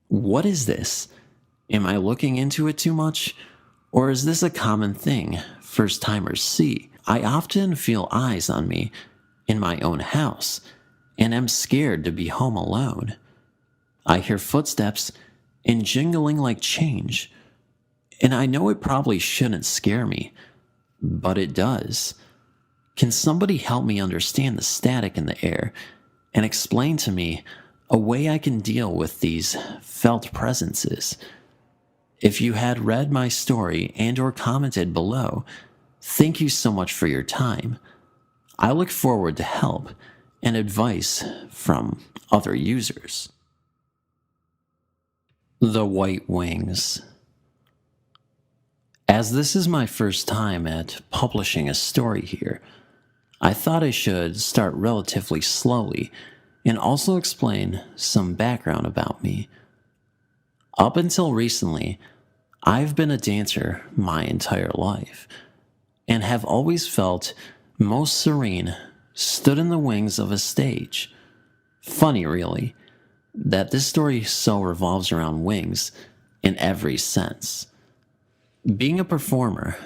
What is this? Am I looking into it too much? Or is this a common thing first-timers see? I often feel eyes on me in my own house, and am scared to be home alone. I hear footsteps and jingling like change, and I know it probably shouldn't scare me, but it does. Can somebody help me understand the static in the air and explain to me a way I can deal with these felt presences? If you had read my story and or commented below, thank you so much for your time. I look forward to help and advice from other users. The White Wings. As this is my first time at publishing a story here, I thought I should start relatively slowly and also explain some background about me. Up until recently, I've been a dancer my entire life, and have always felt most serene stood in the wings of a stage. Funny, really, that this story so revolves around wings in every sense. Being a performer,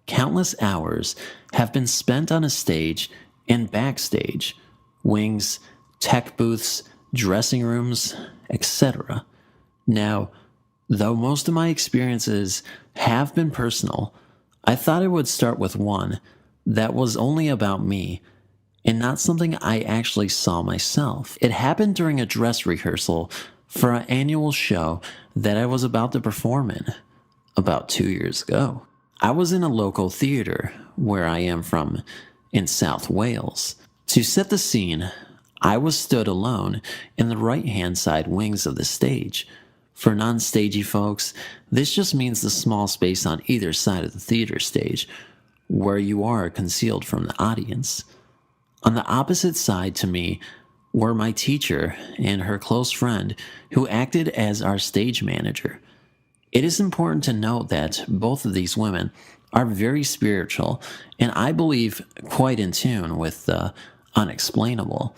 countless hours have been spent on a stage and backstage, wings, tech booths, dressing rooms, etc. Now, though most of my experiences have been personal, I thought I would start with one that was only about me and not something I actually saw myself. It happened during a dress rehearsal for an annual show that I was about to perform in about 2 years ago. I was in a local theater where I am from in South Wales. To set the scene, I was stood alone in the right-hand side wings of the stage. For non-stagey folks, this just means the small space on either side of the theater stage, where you are concealed from the audience. On the opposite side to me were my teacher and her close friend who acted as our stage manager. It is important to note that both of these women are very spiritual and I believe quite in tune with the unexplainable.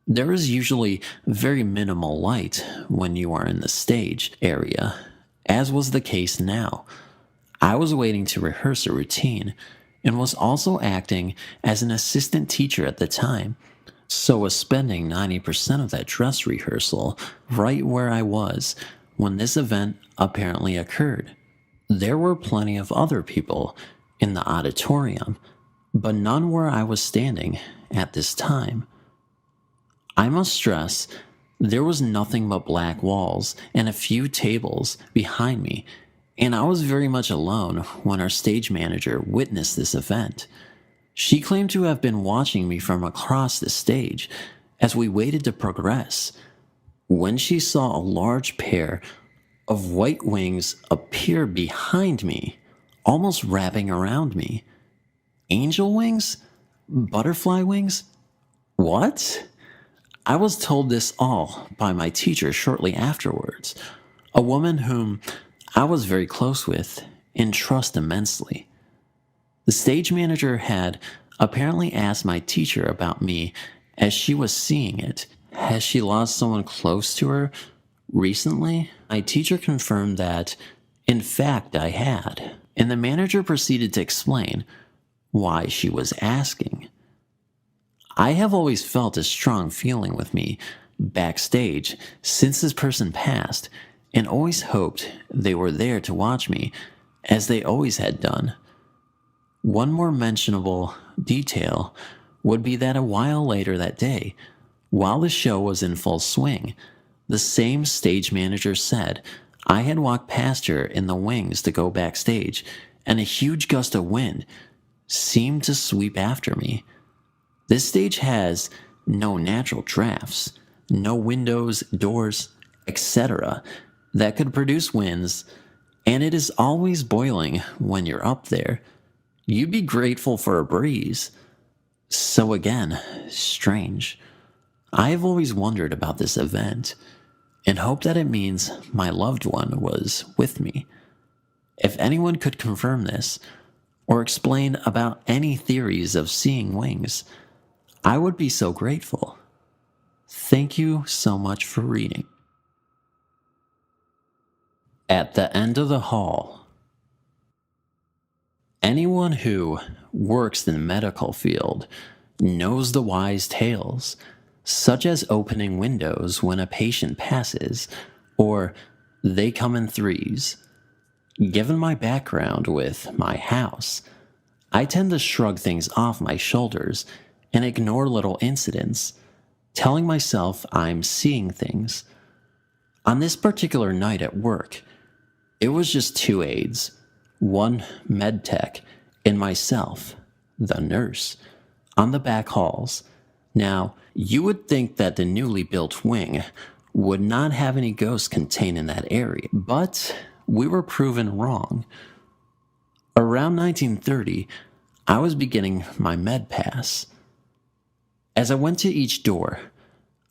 There is usually very minimal light when you are in the stage area, as was the case now. I was waiting to rehearse a routine and was also acting as an assistant teacher at the time, so was spending 90% of that dress rehearsal right where I was when this event apparently occurred. There were plenty of other people in the auditorium, but none where I was standing at this time. I must stress, there was nothing but black walls and a few tables behind me, and I was very much alone when our stage manager witnessed this event. She claimed to have been watching me from across the stage as we waited to progress, when she saw a large pair of white wings appear behind me, almost wrapping around me. Angel wings? Butterfly wings? What? I was told this all by my teacher shortly afterwards, a woman whom I was very close with and trust immensely. The stage manager had apparently asked my teacher about me as she was seeing it. Has she lost someone close to her recently? My teacher confirmed that, in fact, I had, and the manager proceeded to explain why she was asking. I have always felt a strong feeling with me backstage since this person passed, and always hoped they were there to watch me, as they always had done. One more mentionable detail would be that a while later that day, while the show was in full swing, the same stage manager said I had walked past her in the wings to go backstage, and a huge gust of wind seemed to sweep after me. This stage has no natural drafts, no windows, doors, etc. that could produce winds, and it is always boiling when you're up there. You'd be grateful for a breeze. So again, strange. I have always wondered about this event, and hope that it means my loved one was with me. If anyone could confirm this, or explain about any theories of seeing wings, I would be so grateful. Thank you so much for reading. At the end of the hall. Anyone who works in the medical field knows the wise tales, such as opening windows when a patient passes, or they come in threes. Given my background with my house, I tend to shrug things off my shoulders and ignore little incidents, telling myself I'm seeing things. On this particular night at work, it was just two aides, one med tech, and myself, the nurse, on the back halls. Now, you would think that the newly built wing would not have any ghosts contained in that area, but we were proven wrong. Around 1930, I was beginning my med pass. As I went to each door,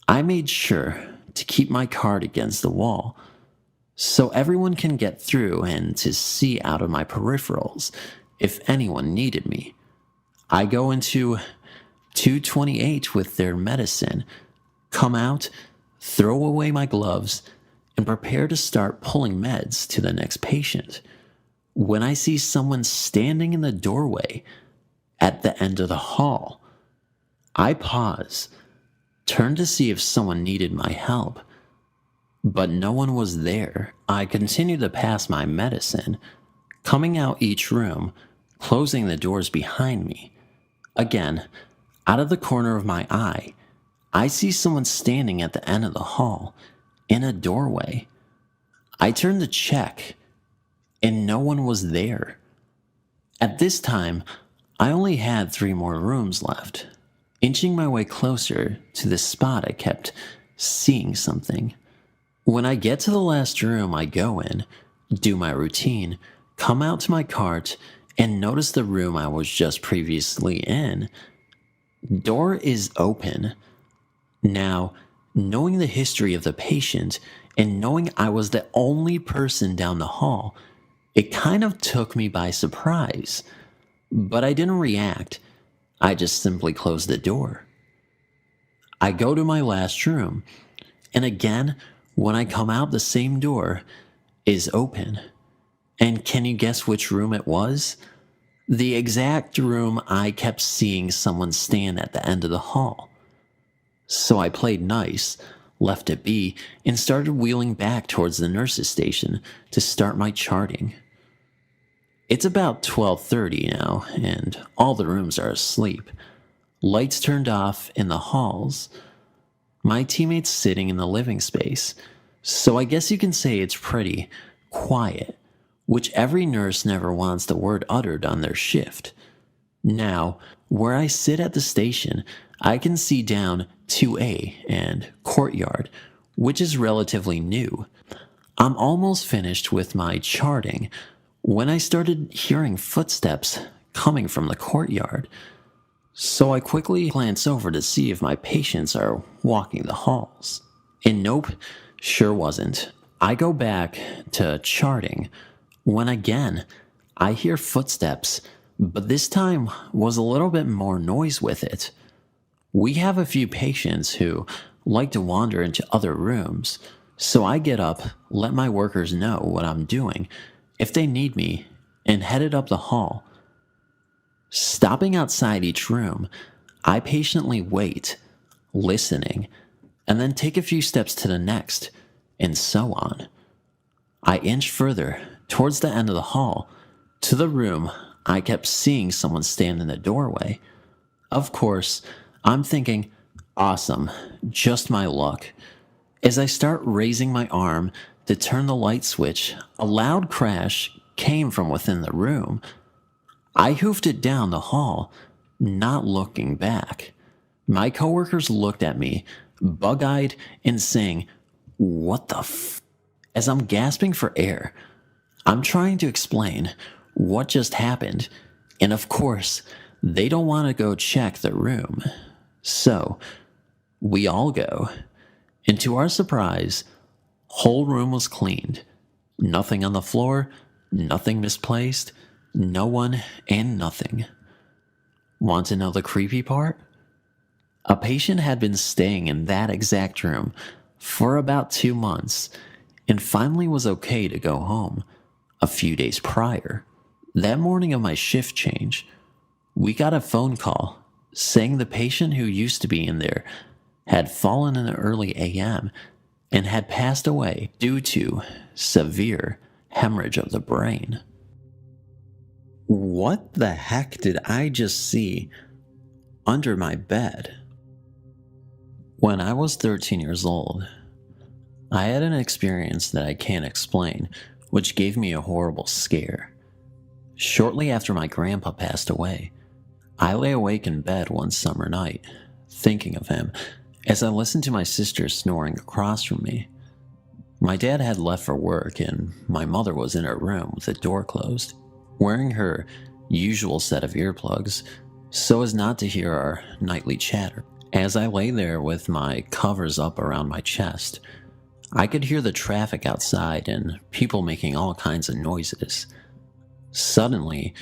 I made sure to keep my card against the wall, so everyone can get through and to see out of my peripherals if anyone needed me. I go into 228 with their medicine, come out, throw away my gloves, and prepare to start pulling meds to the next patient, when I see someone standing in the doorway at the end of the hall. I pause, turn to see if someone needed my help, but no one was there. I continued to pass my medicine, coming out each room, closing the doors behind me. Again, out of the corner of my eye, I see someone standing at the end of the hall, in a doorway. I turn to check, and no one was there. At this time, I only had 3 more rooms left. Inching my way closer to the spot, I kept seeing something. When I get to the last room, I go in, do my routine, come out to my cart, and notice the room I was just previously in. Door is open. Now, knowing the history of the patient and knowing I was the only person down the hall, it kind of took me by surprise. But I didn't react. I just simply closed the door. I go to my last room, and again, when I come out, the same door is open. And can you guess which room it was? The exact room I kept seeing someone stand at the end of the hall. So I played nice, left it be, and started wheeling back towards the nurse's station to start my charting. It's about 12:30 now, and all the rooms are asleep. Lights turned off in the halls. My teammates sitting in the living space, so I guess you can say it's pretty quiet, which every nurse never wants the word uttered on their shift. Now, where I sit at the station, I can see down 2A and courtyard, which is relatively new. I'm almost finished with my charting when I started hearing footsteps coming from the courtyard. So I quickly glance over to see if my patients are walking the halls. And nope, sure wasn't. I go back to charting when again I hear footsteps, but this time was a little bit more noise with it. We have a few patients who like to wander into other rooms, so I get up, let my workers know what I'm doing if they need me, and headed up the hall. Stopping outside each room, I patiently wait, listening, and then take a few steps to the next, and so on. I inch further towards the end of the hall, to the room I kept seeing someone stand in the doorway. Of course, I'm thinking, awesome, just my luck. As I start raising my arm to turn the light switch, a loud crash came from within the room. I hoofed it down the hall, not looking back. My coworkers looked at me, bug-eyed and saying, "What the f?" As I'm gasping for air, I'm trying to explain what just happened, and of course, they don't want to go check the room. So, we all go, and to our surprise, whole room was cleaned. Nothing on the floor, nothing misplaced, no one and nothing. Want to know the creepy part? A patient had been staying in that exact room for about 2 months and finally was okay to go home a few days prior. That morning of my shift change, we got a phone call saying the patient who used to be in there had fallen in the early AM and had passed away due to severe hemorrhage of the brain. What the heck did I just see under my bed? When I was 13 years old, I had an experience that I can't explain, which gave me a horrible scare. Shortly after my grandpa passed away, I lay awake in bed one summer night, thinking of him, as I listened to my sister snoring across from me. My dad had left for work, and my mother was in her room with the door closed, wearing her usual set of earplugs so as not to hear our nightly chatter. As I lay there with my covers up around my chest, I could hear the traffic outside and people making all kinds of noises. Suddenly,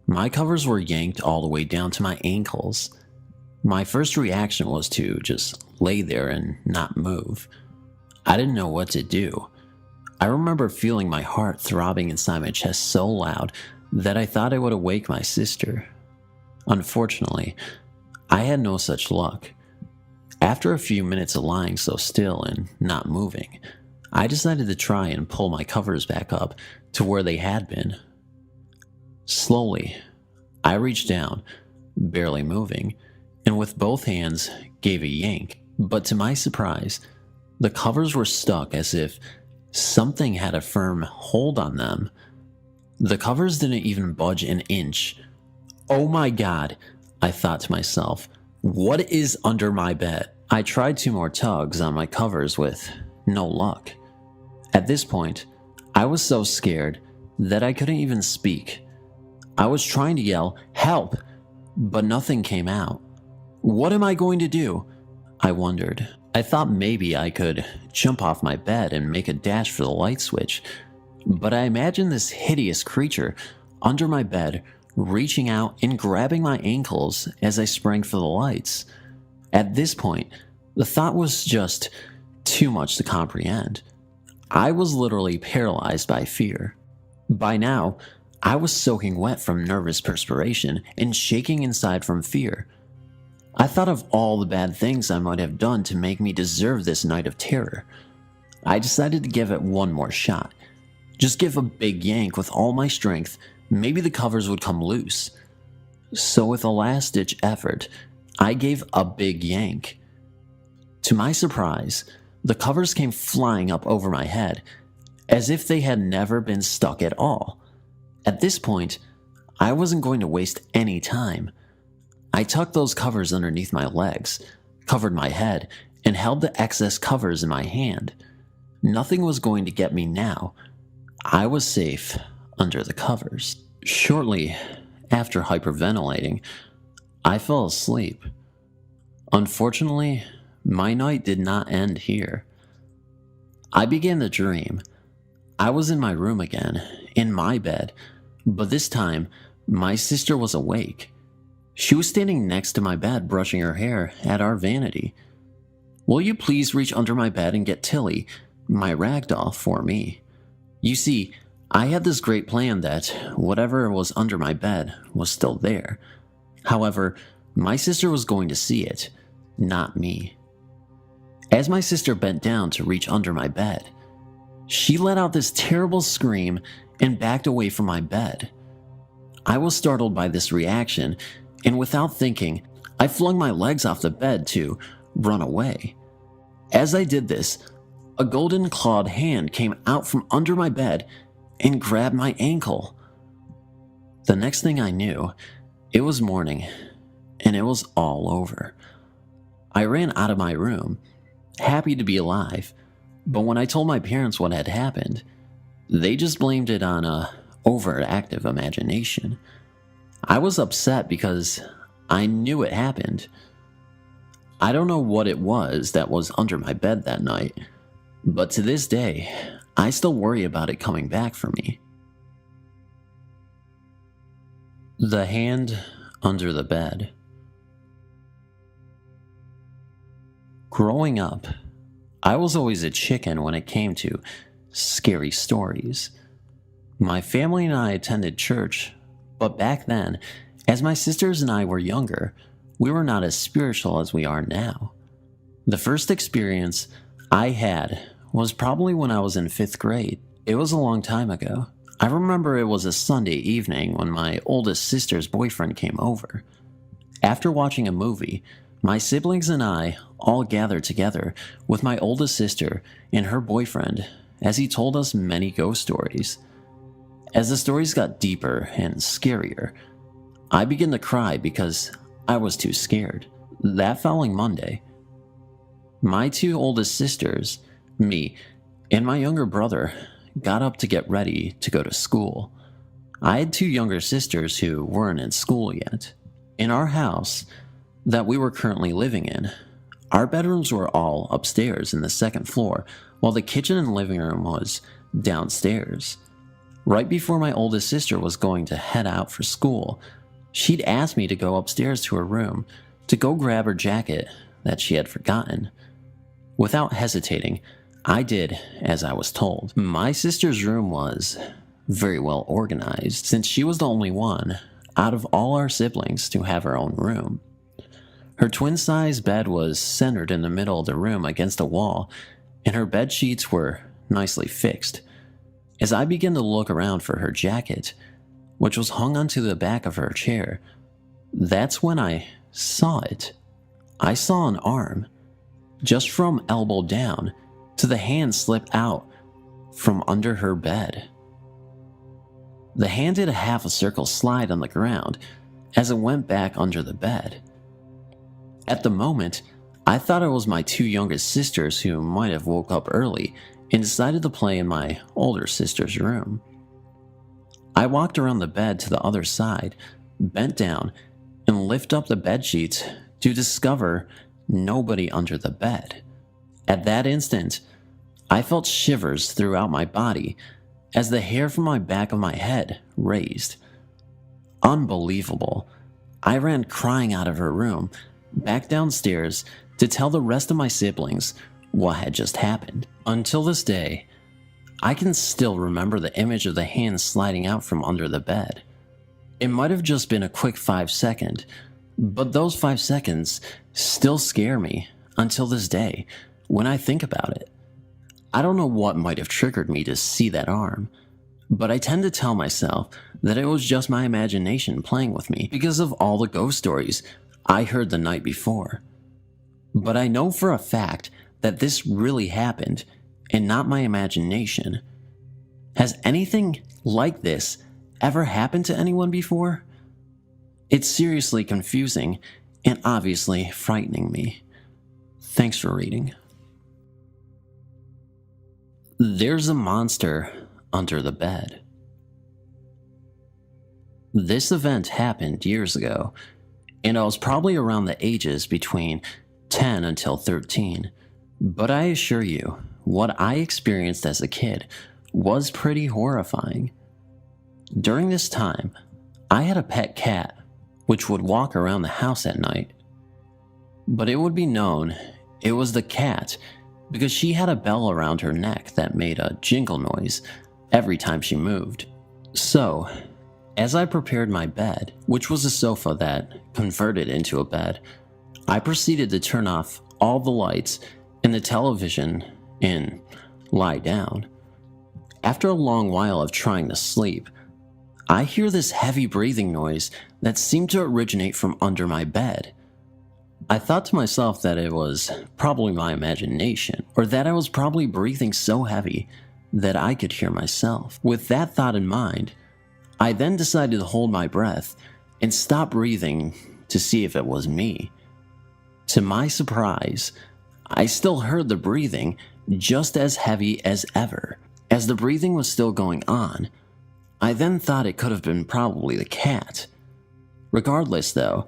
my covers were yanked all the way down to my ankles. My first reaction was to just lay there and not move. I didn't know what to do. I remember feeling my heart throbbing inside my chest so loud that I thought I would awake my sister. Unfortunately, I had no such luck. After a few minutes of lying so still and not moving, I decided to try and pull my covers back up to where they had been. Slowly, I reached down, barely moving, and with both hands gave a yank, but to my surprise, the covers were stuck as if something had a firm hold on them. The covers didn't even budge an inch. Oh my god, I thought to myself, what is under my bed? I tried 2 more tugs on my covers with no luck. At this point, I was so scared that I couldn't even speak. I was trying to yell, "Help!" but nothing came out. What am I going to do? I wondered. I thought maybe I could jump off my bed and make a dash for the light switch, but I imagined this hideous creature under my bed reaching out and grabbing my ankles as I sprang for the lights. At this point, the thought was just too much to comprehend. I was literally paralyzed by fear. By now, I was soaking wet from nervous perspiration and shaking inside from fear. I thought of all the bad things I might have done to make me deserve this night of terror. I decided to give it one more shot. Just give a big yank with all my strength, maybe the covers would come loose. So with a last-ditch effort, I gave a big yank. To my surprise, the covers came flying up over my head, as if they had never been stuck at all. At this point, I wasn't going to waste any time. I tucked those covers underneath my legs, covered my head, and held the excess covers in my hand. Nothing was going to get me now. I was safe under the covers. Shortly after hyperventilating, I fell asleep. Unfortunately, my night did not end here. I began to dream. I was in my room again, in my bed, but this time, my sister was awake. She was standing next to my bed brushing her hair at our vanity. "Will you please reach under my bed and get Tilly, my ragdoll, for me?" You see, I had this great plan that whatever was under my bed was still there. However, my sister was going to see it, not me. As my sister bent down to reach under my bed, she let out this terrible scream and backed away from my bed. I was startled by this reaction, and without thinking, I flung my legs off the bed to run away. As I did this, a golden clawed hand came out from under my bed and grabbed my ankle. The next thing I knew, it was morning, and it was all over. I ran out of my room, happy to be alive, but when I told my parents what had happened, they just blamed it on a overactive imagination. I was upset because I knew it happened. I don't know what it was that was under my bed that night, but to this day, I still worry about it coming back for me. The hand under the bed. Growing up, I was always a chicken when it came to scary stories. My family and I attended church, but back then, as my sisters and I were younger, we were not as spiritual as we are now. The first experience I had was probably when I was in 5th grade. It was a long time ago. I remember it was a Sunday evening when my oldest sister's boyfriend came over. After watching a movie, my siblings and I all gathered together with my oldest sister and her boyfriend as he told us many ghost stories. As the stories got deeper and scarier, I began to cry because I was too scared. That following Monday, my 2 oldest sisters, me, and my younger brother got up to get ready to go to school. I had 2 younger sisters who weren't in school yet. In our house that we were currently living in, our bedrooms were all upstairs in the 2nd floor, while the kitchen and living room was downstairs. Right before my oldest sister was going to head out for school, she'd asked me to go upstairs to her room to go grab her jacket that she had forgotten. Without hesitating, I did as I was told. My sister's room was very well organized, since she was the only one out of all our siblings to have her own room. Her twin-size bed was centered in the middle of the room against a wall, and her bed sheets were nicely fixed. As I began to look around for her jacket, which was hung onto the back of her chair, that's when I saw it. I saw an arm, just from elbow down, to the hand slip out from under her bed. The hand did a half a circle slide on the ground as it went back under the bed. At the moment, I thought it was my 2 youngest sisters who might have woke up early and decided to play in my older sister's room. I walked around the bed to the other side, bent down, and lifted up the bed sheets to discover nobody under the bed. At that instant, I felt shivers throughout my body as the hair from my back of my head raised. Unbelievable. I ran crying out of her room, back downstairs to tell the rest of my siblings what had just happened. Until this day, I can still remember the image of the hand sliding out from under the bed. It might have just been a quick 5-second, but those 5 seconds still scare me until this day when I think about it. I don't know what might have triggered me to see that arm, but I tend to tell myself that it was just my imagination playing with me because of all the ghost stories I heard the night before. But I know for a fact that this really happened and not my imagination. Has anything like this ever happened to anyone before? It's seriously confusing and obviously frightening me. Thanks for reading. There's a monster under the bed. This event happened years ago, and I was probably around the ages between 10 until 13. But I assure you, what I experienced as a kid was pretty horrifying. During this time, I had a pet cat which would walk around the house at night. But it would be known it was the cat because she had a bell around her neck that made a jingle noise every time she moved. So, as I prepared my bed, which was a sofa that converted into a bed, I proceeded to turn off all the lights and the television and lie down. After a long while of trying to sleep, I hear this heavy breathing noise that seemed to originate from under my bed. I thought to myself that it was probably my imagination, or that I was probably breathing so heavy that I could hear myself. With that thought in mind, I then decided to hold my breath and stop breathing to see if it was me. To my surprise, I still heard the breathing just as heavy as ever. As the breathing was still going on, I then thought it could have been probably the cat. Regardless though,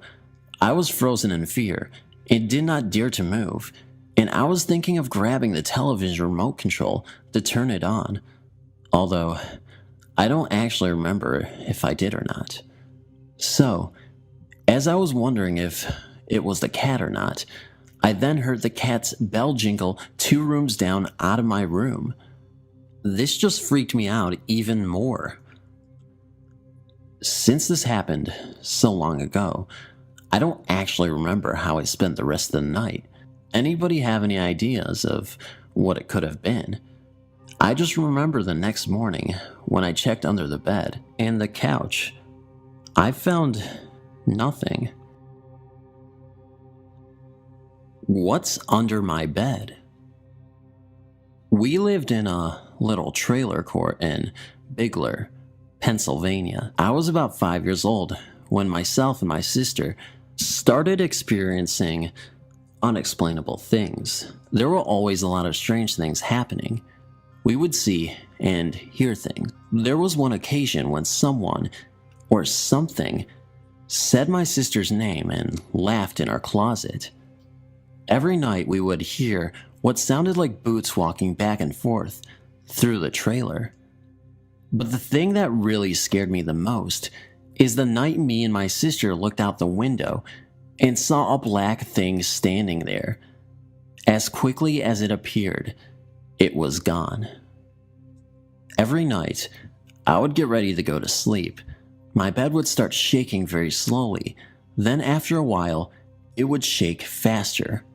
I was frozen in fear and did not dare to move, and I was thinking of grabbing the television remote control to turn it on, although I don't actually remember if I did or not. So, as I was wondering if it was the cat or not, I then heard the cat's bell jingle 2 rooms down out of my room. This just freaked me out even more. Since this happened so long ago, I don't actually remember how I spent the rest of the night. Anybody have any ideas of what it could have been? I just remember the next morning when I checked under the bed and the couch. I found nothing. What's under my bed? We lived in a little trailer court in Bigler, Pennsylvania. I was about 5 years old when myself and my sister started experiencing unexplainable things. There were always a lot of strange things happening. We would see and hear things. There was one occasion when someone or something said my sister's name and laughed in our closet. Every night we would hear what sounded like boots walking back and forth through the trailer. But the thing that really scared me the most is the night me and my sister looked out the window and saw a black thing standing there. As quickly as it appeared, it was gone. Every night, I would get ready to go to sleep. My bed would start shaking very slowly. Then after a while, it would shake faster.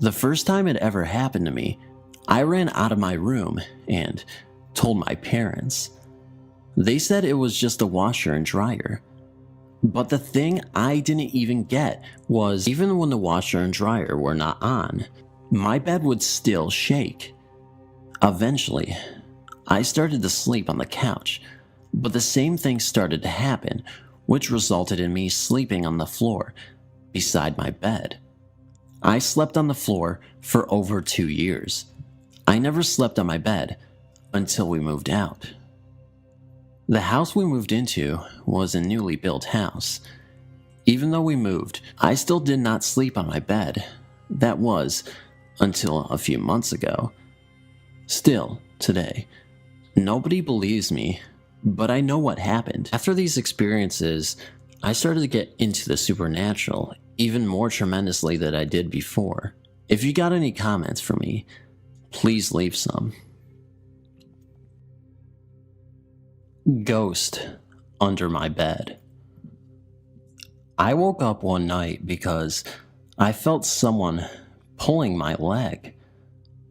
The first time it ever happened to me, I ran out of my room and told my parents. They said it was just a washer and dryer. But the thing I didn't even get was, even when the washer and dryer were not on, my bed would still shake. Eventually, I started to sleep on the couch, but the same thing started to happen, which resulted in me sleeping on the floor beside my bed. I slept on the floor for over 2 years. I never slept on my bed until we moved out. The house we moved into was a newly built house. Even though we moved, I still did not sleep on my bed. That was until a few months ago. Still, today, nobody believes me, but I know what happened. After these experiences, I started to get into the supernatural even more tremendously than I did before. If you got any comments for me, please leave some. Ghost under my bed. I woke up one night because I felt someone pulling my leg.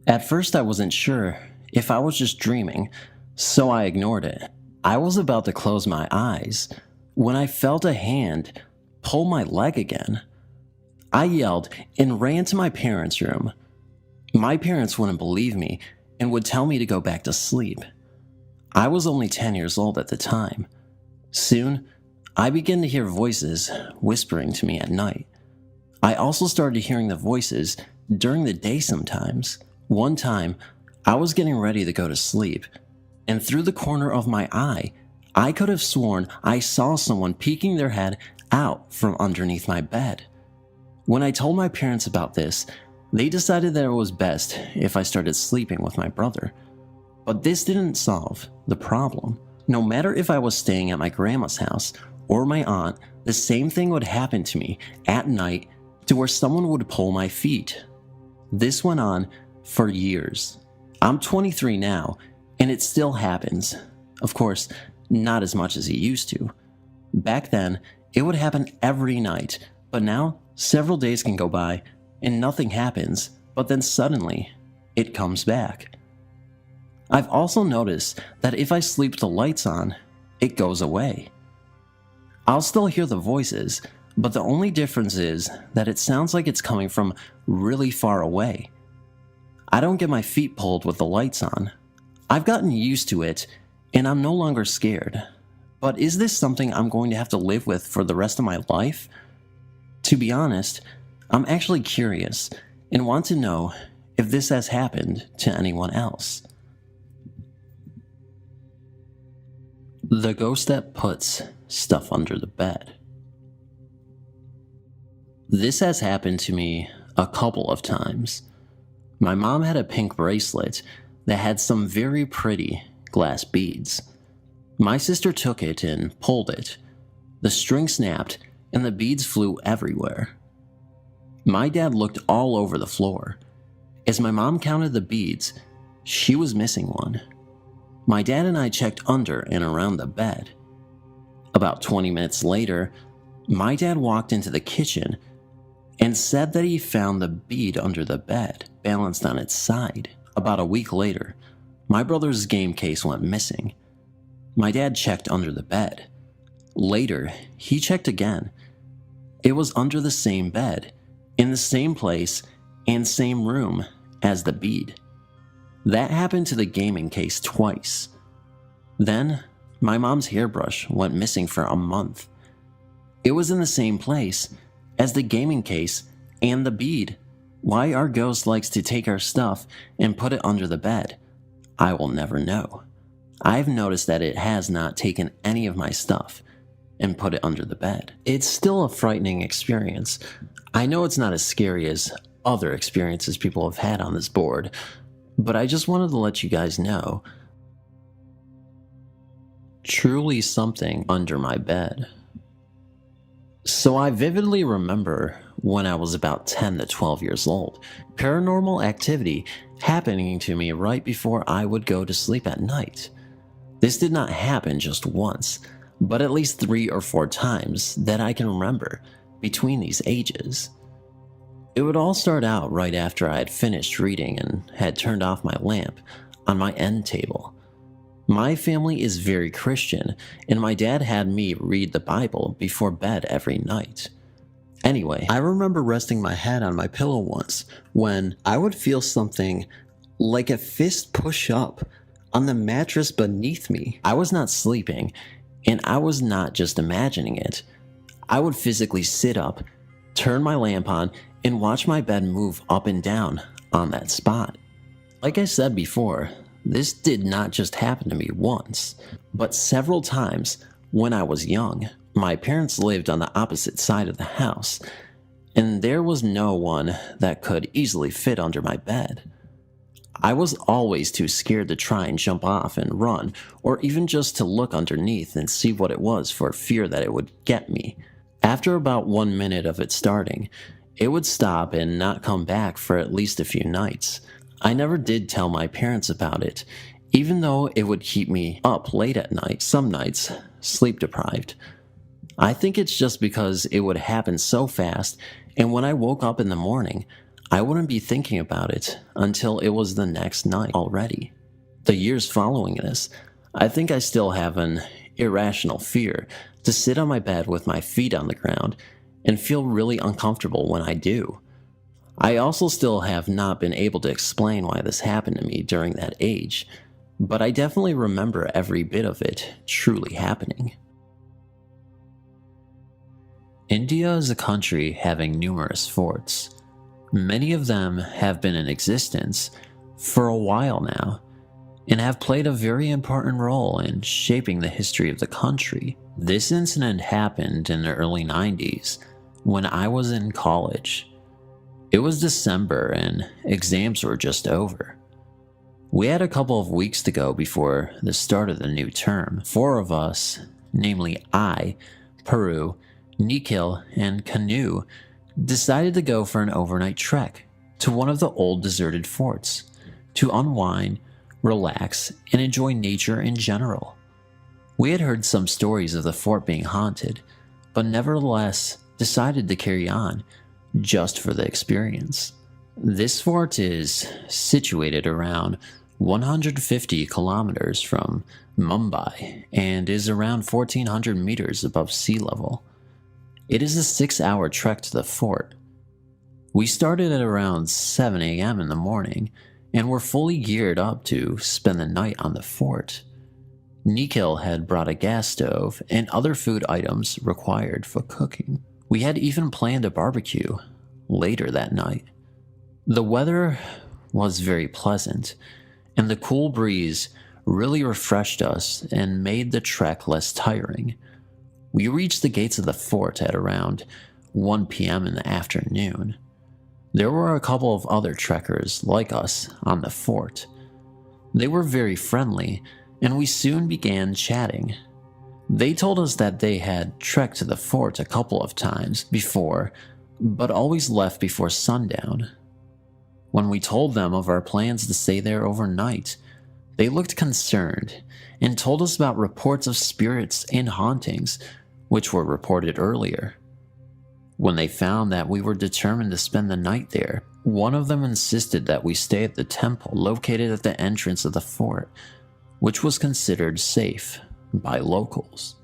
At first I wasn't sure if I was just dreaming, so I ignored it. I was about to close my eyes when I felt a hand pull my leg again. I yelled and ran to my parents' room. My parents wouldn't believe me and would tell me to go back to sleep. I was only 10 years old at the time. Soon, I began to hear voices whispering to me at night. I also started hearing the voices during the day sometimes. One time, I was getting ready to go to sleep, and through the corner of my eye, I could have sworn I saw someone peeking their head out from underneath my bed. When I told my parents about this, they decided that it was best if I started sleeping with my brother. But this didn't solve the problem. No matter if I was staying at my grandma's house or my aunt, the same thing would happen to me at night to where someone would pull my feet. This went on for years. I'm 23 now, and it still happens. Of course, not as much as it used to. Back then, it would happen every night, but now several days can go by and nothing happens, but then suddenly, it comes back. I've also noticed that if I sleep with the lights on, it goes away. I'll still hear the voices, but the only difference is that it sounds like it's coming from really far away. I don't get my feet pulled with the lights on. I've gotten used to it, and I'm no longer scared. But is this something I'm going to have to live with for the rest of my life? To be honest, I'm actually curious and want to know if this has happened to anyone else. The ghost that puts stuff under the bed. This has happened to me a couple of times. My mom had a pink bracelet that had some very pretty glass beads. My sister took it and pulled it. The string snapped and the beads flew everywhere. My dad looked all over the floor. As my mom counted the beads, she was missing one. My dad and I checked under and around the bed. About 20 minutes later, my dad walked into the kitchen and said that he found the bead under the bed, balanced on its side. About a week later, my brother's game case went missing. My dad checked under the bed. Later, he checked again. It was under the same bed, in the same place and same room as the bead. That happened to the gaming case twice. Then, my mom's hairbrush went missing for a month. It was in the same place as the gaming case and the bead. Why our ghost likes to take our stuff and put it under the bed, I will never know. I've noticed that it has not taken any of my stuff and put it under the bed. It's still a frightening experience. I know it's not as scary as other experiences people have had on this board, but I just wanted to let you guys know. Truly something under my bed. So I vividly remember when I was about 10 to 12 years old, paranormal activity happening to me right before I would go to sleep at night. This did not happen just once, but at least 3 or 4 times that I can remember between these ages. It would all start out right after I had finished reading and had turned off my lamp on my end table. My family is very Christian, and my dad had me read the Bible before bed every night. Anyway, I remember resting my head on my pillow once when I would feel something like a fist push up on the mattress beneath me. I was not sleeping, and I was not just imagining it. I would physically sit up, turn my lamp on, and watch my bed move up and down on that spot. Like I said before, this did not just happen to me once, but several times when I was young, My parents lived on the opposite side of the house, and there was no one that could easily fit under my bed. I was always too scared to try and jump off and run, or even just to look underneath and see what it was for fear that it would get me. After about 1 minute of it starting, it would stop and not come back for at least a few nights. I never did tell my parents about it, even though it would keep me up late at night, some nights, sleep deprived. I think it's just because it would happen so fast, and when I woke up in the morning, I wouldn't be thinking about it until it was the next night already. The years following this, I think I still have an irrational fear to sit on my bed with my feet on the ground and feel really uncomfortable when I do. I also still have not been able to explain why this happened to me during that age, but I definitely remember every bit of it truly happening. India is a country having numerous forts. Many of them have been in existence for a while now and have played a very important role in shaping the history of the country. This incident happened in the early 90s when I was in college. It was December and exams were just over. We had a couple of weeks to go before the start of the new term. 4 of us, namely I, Peru, Nikhil, and Canoe, decided to go for an overnight trek to one of the old deserted forts to unwind, relax, and enjoy nature in general. We had heard some stories of the fort being haunted, but nevertheless decided to carry on just for the experience. This fort is situated around 150 kilometers from Mumbai and is around 1,400 meters above sea level. It is a 6-hour trek to the fort. We started at around 7 a.m. in the morning and were fully geared up to spend the night on the fort. Nikhil had brought a gas stove and other food items required for cooking. We had even planned a barbecue later that night. The weather was very pleasant, and the cool breeze really refreshed us and made the trek less tiring. We reached the gates of the fort at around 1 p.m. in the afternoon. There were a couple of other trekkers like us on the fort. They were very friendly, and we soon began chatting. They told us that they had trekked to the fort a couple of times before, but always left before sundown. When we told them of our plans to stay there overnight, they looked concerned and told us about reports of spirits and hauntings which were reported earlier. When they found that we were determined to spend the night there, one of them insisted that we stay at the temple located at the entrance of the fort, which was considered safe by locals.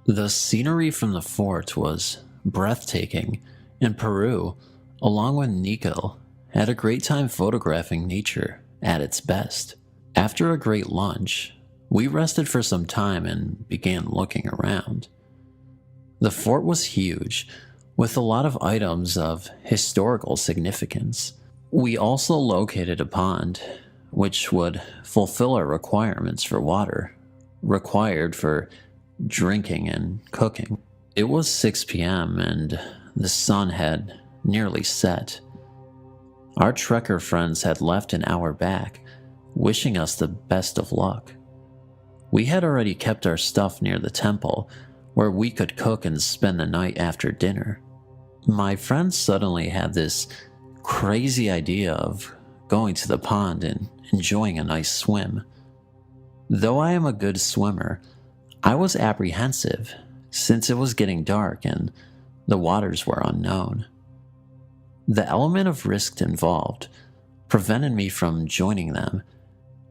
The scenery from the fort was breathtaking, and Peru, along with Nico, had a great time photographing nature at its best. After a great lunch, we rested for some time and began looking around. The fort was huge, with a lot of items of historical significance. We also located a pond, which would fulfill our requirements for water, required for drinking and cooking. It was 6 p.m. and the sun had nearly set. Our trekker friends had left an hour back, wishing us the best of luck. We had already kept our stuff near the temple, where we could cook and spend the night after dinner. My friends suddenly had this crazy idea of going to the pond and enjoying a nice swim. Though I am a good swimmer, I was apprehensive since it was getting dark and the waters were unknown. The element of risk involved prevented me from joining them,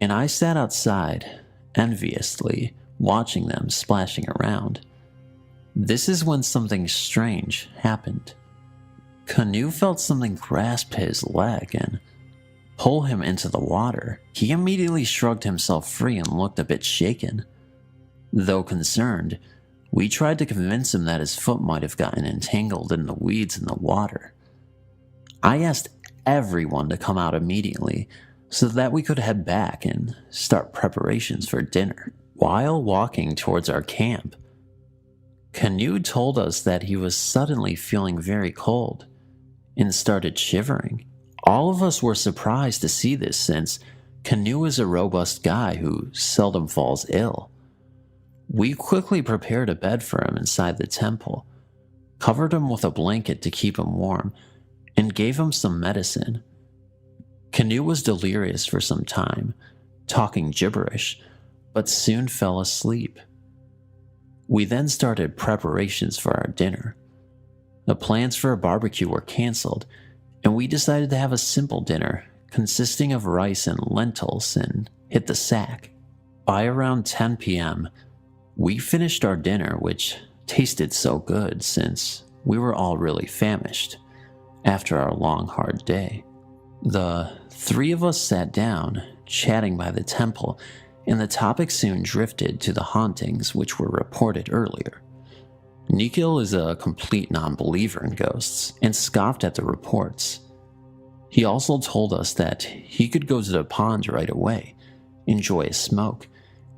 and I sat outside, enviously watching them splashing around. This is when something strange happened. Canoe felt something grasp his leg and pull him into the water. He immediately shrugged himself free and looked a bit shaken. Though concerned, we tried to convince him that his foot might have gotten entangled in the weeds in the water. I asked everyone to come out immediately so that we could head back and start preparations for dinner. While walking towards our camp, Canoe told us that he was suddenly feeling very cold and started shivering. All of us were surprised to see this since Canoe is a robust guy who seldom falls ill. We quickly prepared a bed for him inside the temple, covered him with a blanket to keep him warm, and gave him some medicine. Canoe was delirious for some time, talking gibberish, but soon fell asleep. We then started preparations for our dinner. The plans for a barbecue were canceled, and we decided to have a simple dinner consisting of rice and lentils and hit the sack. By around 10 p.m., we finished our dinner, which tasted so good since we were all really famished after our long, hard day. The three of us sat down, chatting by the temple, and the topic soon drifted to the hauntings which were reported earlier. Nikhil is a complete non-believer in ghosts and scoffed at the reports. He also told us that he could go to the pond right away, enjoy a smoke,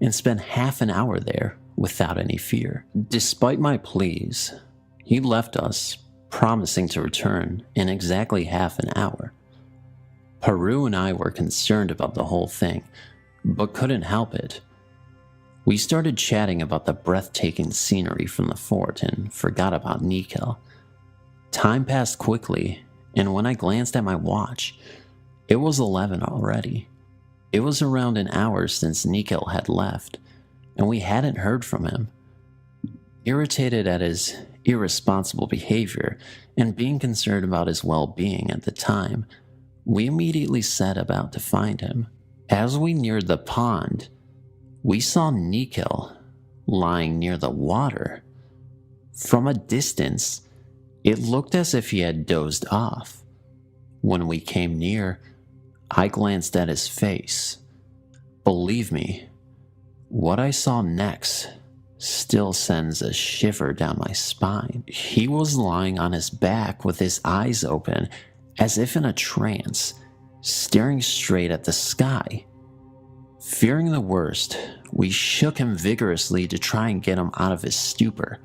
and spend half an hour there without any fear. Despite my pleas, he left us, promising to return in exactly half an hour. Peru and I were concerned about the whole thing, but couldn't help it. We started chatting about the breathtaking scenery from the fort and forgot about Nikhil. Time passed quickly, and when I glanced at my watch, it was 11 already. It was around an hour since Nikhil had left, and we hadn't heard from him. Irritated at his irresponsible behavior and being concerned about his well-being at the time, we immediately set about to find him. As we neared the pond, we saw Nikhil lying near the water. From a distance, it looked as if he had dozed off. When we came near, I glanced at his face. Believe me, what I saw next still sends a shiver down my spine. He was lying on his back with his eyes open, as if in a trance, staring straight at the sky. Fearing the worst, we shook him vigorously to try and get him out of his stupor.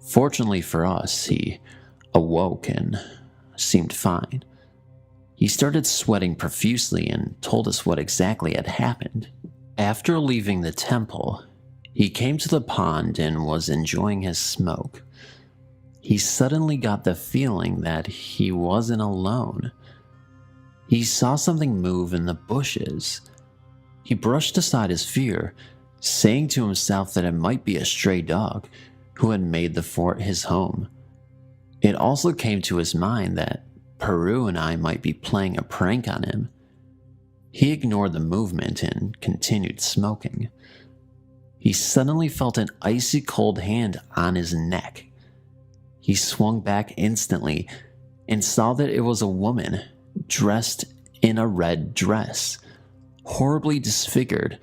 Fortunately for us, he awoke and seemed fine. He started sweating profusely and told us what exactly had happened. After leaving the temple, he came to the pond and was enjoying his smoke. He suddenly got the feeling that he wasn't alone. He saw something move in the bushes. He brushed aside his fear, saying to himself that it might be a stray dog who had made the fort his home. It also came to his mind that Peru and I might be playing a prank on him. He ignored the movement and continued smoking. He suddenly felt an icy cold hand on his neck. He swung back instantly and saw that it was a woman dressed in a red dress, horribly disfigured,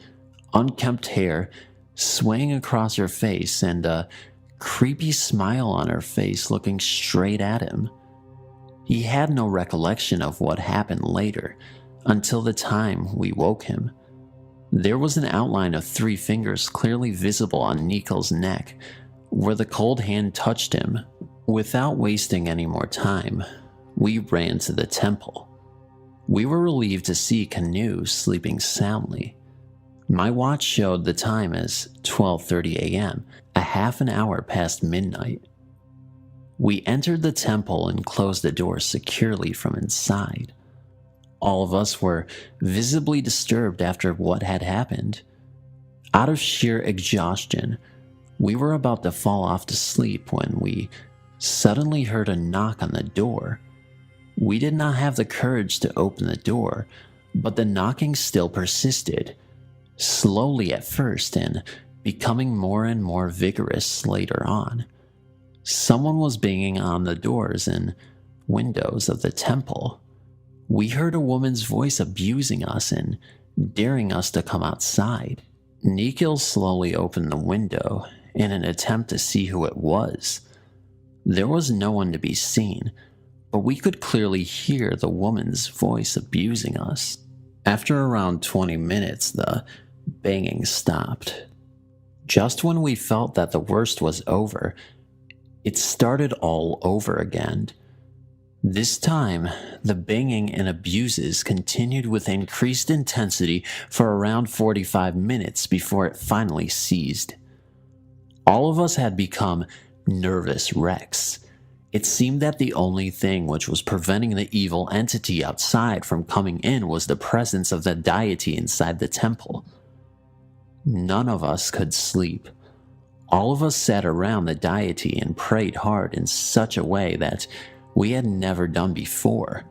unkempt hair swaying across her face, and a creepy smile on her face looking straight at him. He had no recollection of what happened later until the time we woke him. There was an outline of 3 fingers clearly visible on Nikhil's neck, where the cold hand touched him. Without wasting any more time, we ran to the temple. We were relieved to see Canoe sleeping soundly. My watch showed the time as 12:30 a.m., a half an hour past midnight. We entered the temple and closed the door securely from inside. All of us were visibly disturbed after what had happened. Out of sheer exhaustion, we were about to fall off to sleep when we suddenly heard a knock on the door. We did not have the courage to open the door, but the knocking still persisted, slowly at first and becoming more and more vigorous later on. Someone was banging on the doors and windows of the temple. We heard a woman's voice abusing us and daring us to come outside. Nikhil slowly opened the window in an attempt to see who it was. There was no one to be seen, but we could clearly hear the woman's voice abusing us. After around 20 minutes, the banging stopped. Just when we felt that the worst was over, it started all over again. This time, the banging and abuses continued with increased intensity for around 45 minutes before it finally ceased. All of us had become nervous wrecks. It seemed that the only thing which was preventing the evil entity outside from coming in was the presence of the deity inside the temple. None of us could sleep. All of us sat around the deity and prayed hard in such a way that we had never done before.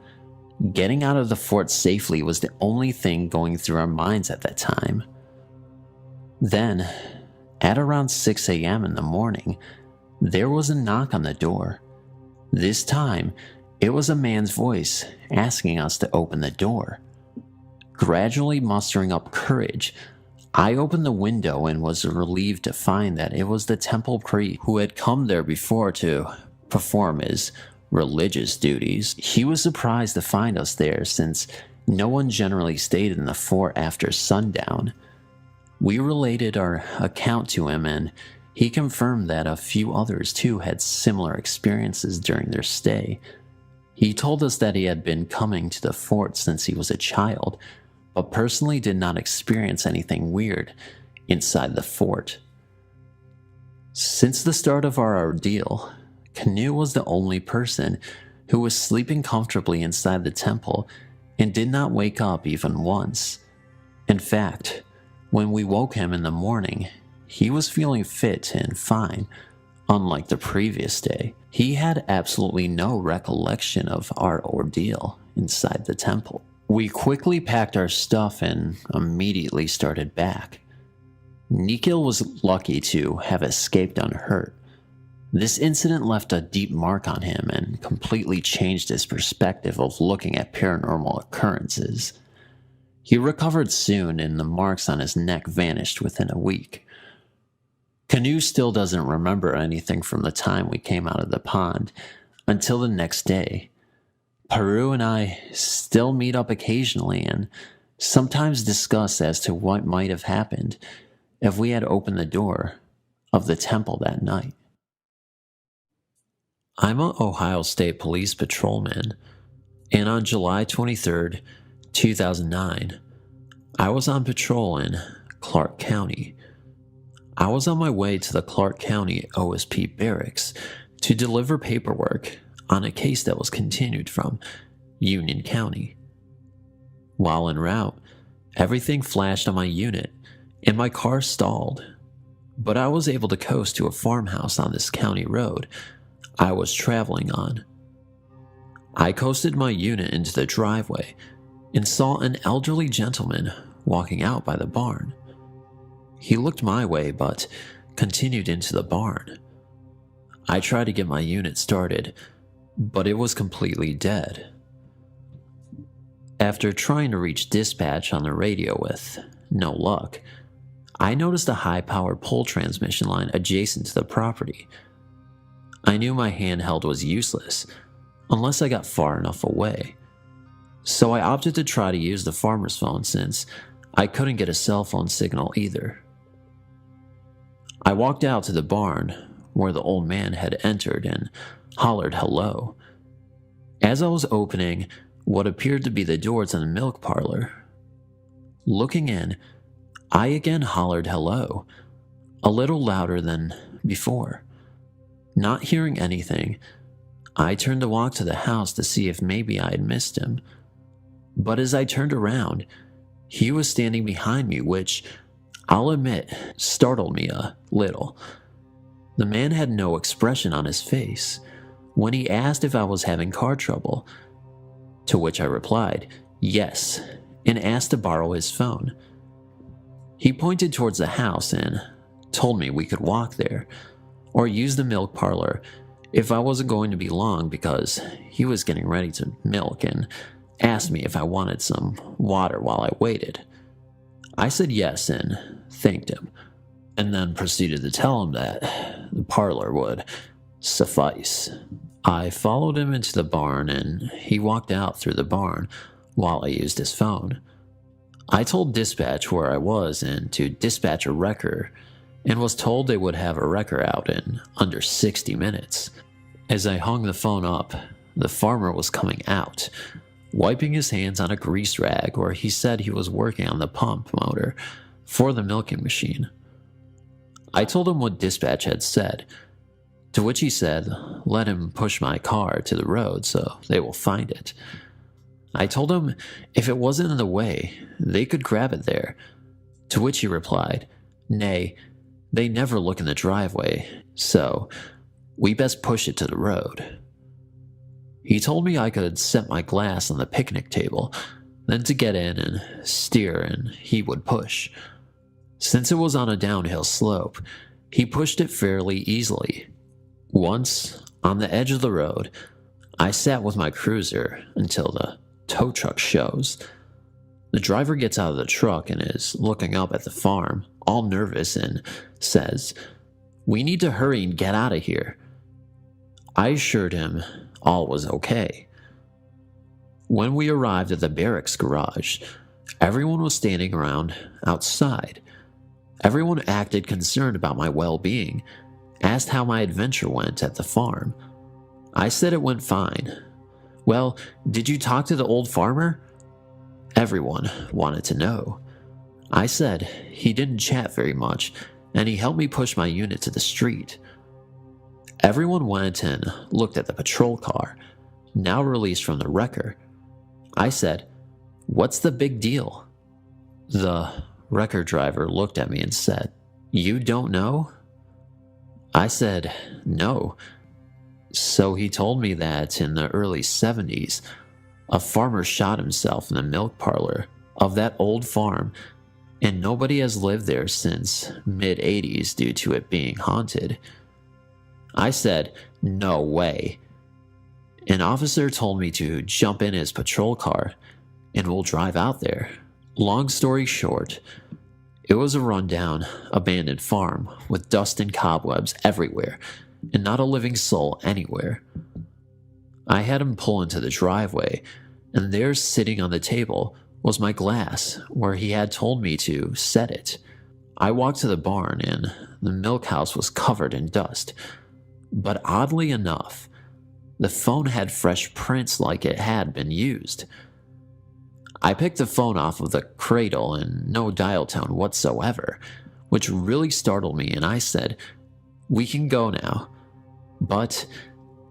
Getting out of the fort safely was the only thing going through our minds at that time. Then, at around 6 a.m. in the morning, there was a knock on the door. This time, it was a man's voice asking us to open the door. Gradually mustering up courage, I opened the window and was relieved to find that it was the temple priest who had come there before to perform his religious duties. He was surprised to find us there since no one generally stayed in the fort after sundown. We related our account to him and he confirmed that a few others too had similar experiences during their stay. He told us that he had been coming to the fort since he was a child, but personally did not experience anything weird inside the fort. Since the start of our ordeal, Canoe was the only person who was sleeping comfortably inside the temple and did not wake up even once. In fact, when we woke him in the morning, he was feeling fit and fine, unlike the previous day. He had absolutely no recollection of our ordeal inside the temple. We quickly packed our stuff and immediately started back. Nikhil was lucky to have escaped unhurt. This incident left a deep mark on him and completely changed his perspective of looking at paranormal occurrences. He recovered soon and the marks on his neck vanished within a week. Canoe still doesn't remember anything from the time we came out of the pond until the next day. Peru and I still meet up occasionally and sometimes discuss as to what might have happened if we had opened the door of the temple that night. I'm an Ohio State Police patrolman, and on July 23rd, 2009, I was on patrol in Clark County. I was on my way to the Clark County OSP barracks to deliver paperwork on a case that was continued from Union County. While en route, everything flashed on my unit and my car stalled, but I was able to coast to a farmhouse on this county road I was traveling on. I coasted my unit into the driveway and saw an elderly gentleman walking out by the barn. He looked my way but continued into the barn. I tried to get my unit started, but it was completely dead. After trying to reach dispatch on the radio with no luck, I noticed a high-powered pole transmission line adjacent to the property. I knew my handheld was useless unless I got far enough away, so I opted to try to use the farmer's phone since I couldn't get a cell phone signal either. I walked out to the barn where the old man had entered and hollered hello. As I was opening what appeared to be the door to the milk parlor, looking in, I again hollered hello, a little louder than before. Not hearing anything, I turned to walk to the house to see if maybe I had missed him. But as I turned around, he was standing behind me, which, I'll admit, startled me a little. The man had no expression on his face when he asked if I was having car trouble, to which I replied, yes, and asked to borrow his phone. He pointed towards the house and told me we could walk there, or use the milk parlor if I wasn't going to be long because he was getting ready to milk and asked me if I wanted some water while I waited. I said yes and thanked him, and then proceeded to tell him that the parlor would suffice. I followed him into the barn and he walked out through the barn while I used his phone. I told dispatch where I was and to dispatch a wrecker and was told they would have a wrecker out in under 60 minutes. As I hung the phone up, the farmer was coming out, wiping his hands on a grease rag where he said he was working on the pump motor for the milking machine. I told him what dispatch had said, to which he said, let him push my car to the road so they will find it. I told him if it wasn't in the way, they could grab it there, to which he replied, nay, they never look in the driveway, so we best push it to the road. He told me I could set my glass on the picnic table, then to get in and steer and he would push. Since it was on a downhill slope, he pushed it fairly easily. Once, on the edge of the road, I sat with my cruiser until the tow truck shows. The driver gets out of the truck and is looking up at the farm, all nervous, and says, we need to hurry and get out of here. I assured him all was okay. When we arrived at the barracks garage, everyone was standing around outside. Everyone acted concerned about my well-being, asked how my adventure went at the farm. I said it went fine. Well, did you talk to the old farmer? Everyone wanted to know. I said he didn't chat very much, and he helped me push my unit to the street. Everyone went and looked at the patrol car, now released from the wrecker. I said, what's the big deal? The wrecker driver looked at me and said, you don't know? I said, no. So he told me that in the early 70s, a farmer shot himself in the milk parlor of that old farm, and nobody has lived there since mid-80s due to it being haunted. I said, no way. An officer told me to jump in his patrol car and we'll drive out there. Long story short, it was a rundown, abandoned farm with dust and cobwebs everywhere and not a living soul anywhere. I had him pull into the driveway, and there sitting on the table was my glass where he had told me to set it. I walked to the barn and the milk house was covered in dust. But oddly enough, the phone had fresh prints like it had been used. I picked the phone off of the cradle and no dial tone whatsoever, which really startled me, and I said, we can go now. But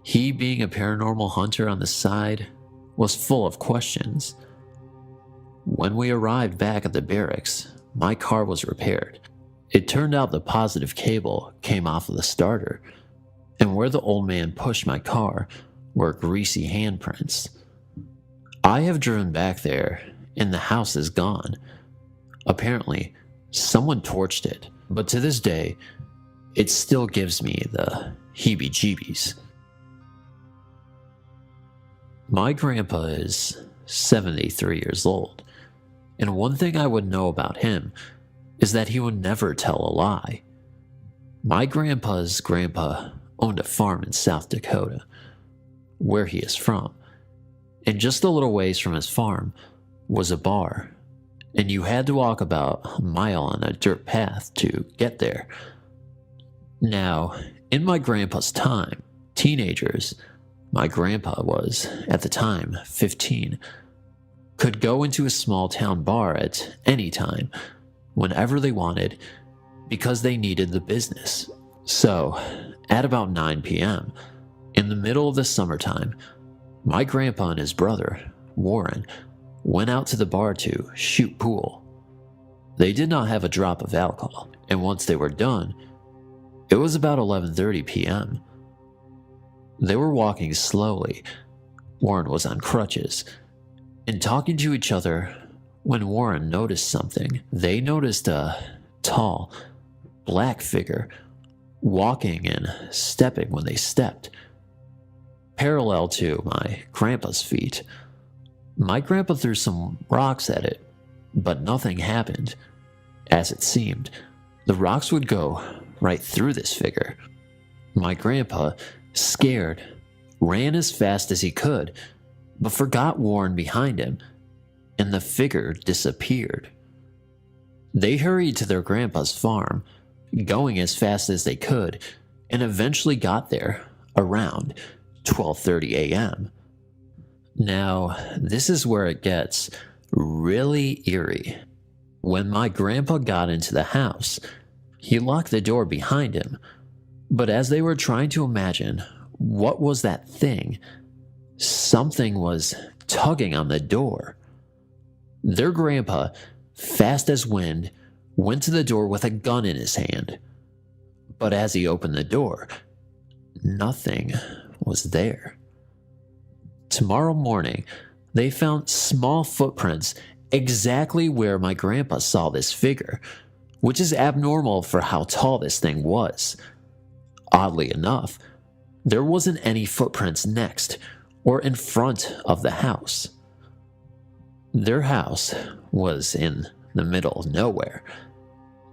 he, being a paranormal hunter on the side, was full of questions. When we arrived back at the barracks, my car was repaired. It turned out the positive cable came off of the starter, and where the old man pushed my car were greasy handprints. I have driven back there, and the house is gone. Apparently, someone torched it, but to this day, it still gives me the heebie-jeebies. My grandpa is 73 years old, and one thing I would know about him is that he would never tell a lie. My grandpa's grandpa owned a farm in South Dakota, where he is from, and just a little ways from his farm was a bar, and you had to walk about a mile on a dirt path to get there. Now, in my grandpa's time, teenagers, my grandpa was, at the time, 15, could go into a small town bar at any time, whenever they wanted, because they needed the business. So, at about 9 p.m., in the middle of the summertime, my grandpa and his brother, Warren, went out to the bar to shoot pool. They did not have a drop of alcohol, and once they were done, it was about 11:30 p.m. They were walking slowly. Warren was on crutches, and talking to each other when Warren noticed something. They noticed a tall, black figure walking and stepping when they stepped, parallel to my grandpa's feet. My grandpa threw some rocks at it, but nothing happened. As it seemed, the rocks would go right through this figure. My grandpa, scared, ran as fast as he could, but forgot Warren behind him, and the figure disappeared. They hurried to their grandpa's farm, going as fast as they could, and eventually got there around 12:30 a.m. Now, this is where it gets really eerie. When my grandpa got into the house, he locked the door behind him, but as they were trying to imagine what was that thing, something was tugging on the door. Their grandpa, fast as wind, went to the door with a gun in his hand. But as he opened the door, nothing was there. Tomorrow morning, they found small footprints exactly where my grandpa saw this figure, which is abnormal for how tall this thing was. Oddly enough, there wasn't any footprints next or in front of the house. Their house was in the middle of nowhere.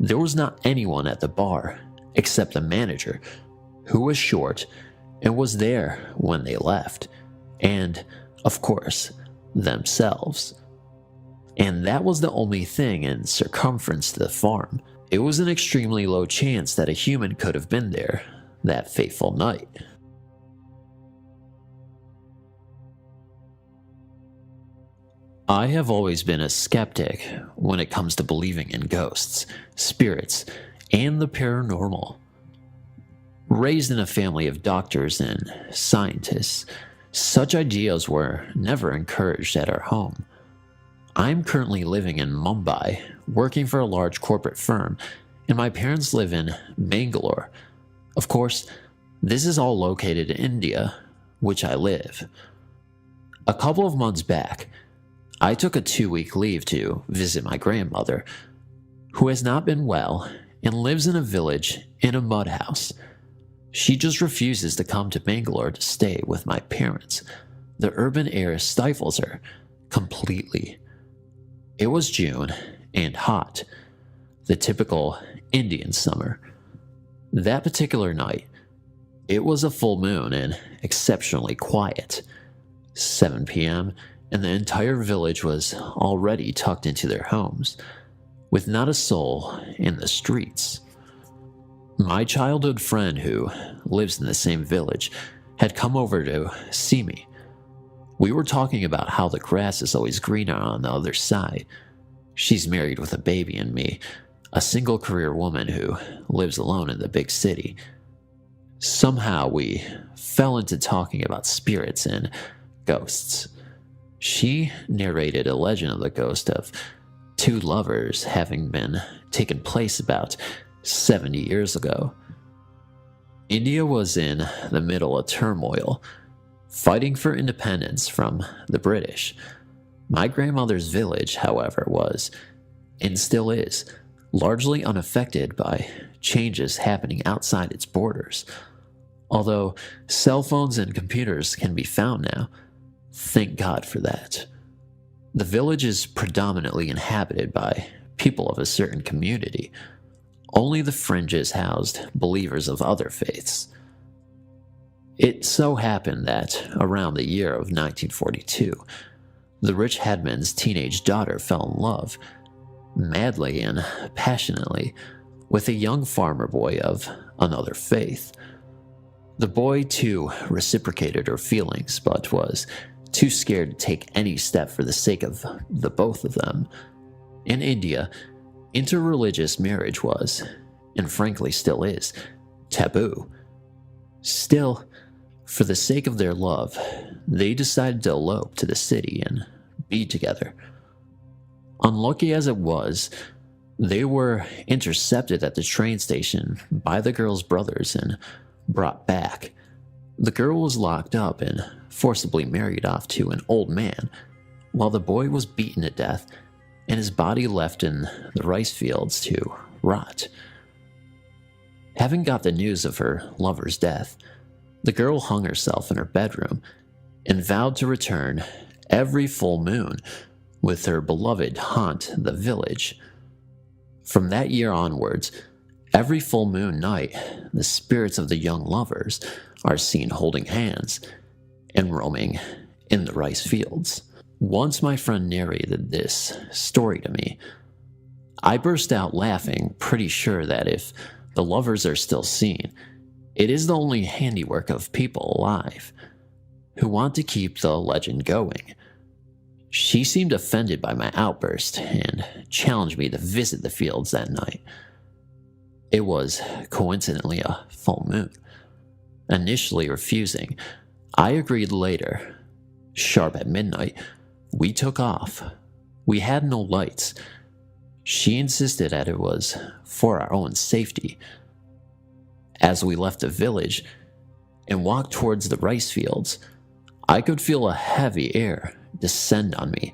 There was not anyone at the bar except the manager, who was short and was there when they left, and, of course, themselves. And that was the only thing in circumference to the farm. It was an extremely low chance that a human could have been there that fateful night. I have always been a skeptic when it comes to believing in ghosts, spirits, and the paranormal. Raised in a family of doctors and scientists, such ideas were never encouraged at our home. I'm currently living in Mumbai, working for a large corporate firm, and my parents live in Bangalore. Of course, this is all located in India, which I live. A couple of months back, I took a 2-week leave to visit my grandmother, who has not been well and lives in a village in a mud house. She just refuses to come to Bangalore to stay with my parents. The urban air stifles her completely. It was June and hot, the typical Indian summer. That particular night, it was a full moon and exceptionally quiet. 7 p.m., and the entire village was already tucked into their homes, with not a soul in the streets. My childhood friend, who lives in the same village, had come over to see me. We were talking about how the grass is always greener on the other side. She's married with a baby and me, a single career woman who lives alone in the big city. Somehow we fell into talking about spirits and ghosts. She narrated a legend of the ghost of 2 lovers having been taken place about 70 years ago. India was in the middle of turmoil, fighting for independence from the British. My grandmother's village, however, was, and still is, largely unaffected by changes happening outside its borders. Although cell phones and computers can be found now, thank God for that. The village is predominantly inhabited by people of a certain community. Only the fringes housed believers of other faiths. It so happened that around the year of 1942, the rich headman's teenage daughter fell in love, madly and passionately, with a young farmer boy of another faith. The boy, too, reciprocated her feelings, but was too scared to take any step for the sake of the both of them. In India, interreligious marriage was, and frankly still is, taboo. Still, for the sake of their love, they decided to elope to the city and be together. Unlucky as it was, they were intercepted at the train station by the girl's brothers and brought back. The girl was locked up and forcibly married off to an old man, while the boy was beaten to death and his body left in the rice fields to rot. Having got the news of her lover's death, the girl hung herself in her bedroom and vowed to return every full moon with her beloved haunt the village. From that year onwards, every full moon night, the spirits of the young lovers are seen holding hands and roaming in the rice fields. Once my friend narrated this story to me, I burst out laughing, pretty sure that if The lovers are still seen. It is the only handiwork of people alive who want to keep the legend going. She seemed offended by my outburst and challenged me to visit the fields that night. It was coincidentally a full moon. Initially refusing, I agreed later. Sharp at midnight, we took off. We had no lights. She insisted that it was for our own safety. As we left the village and walked towards the rice fields, I could feel a heavy air descend on me.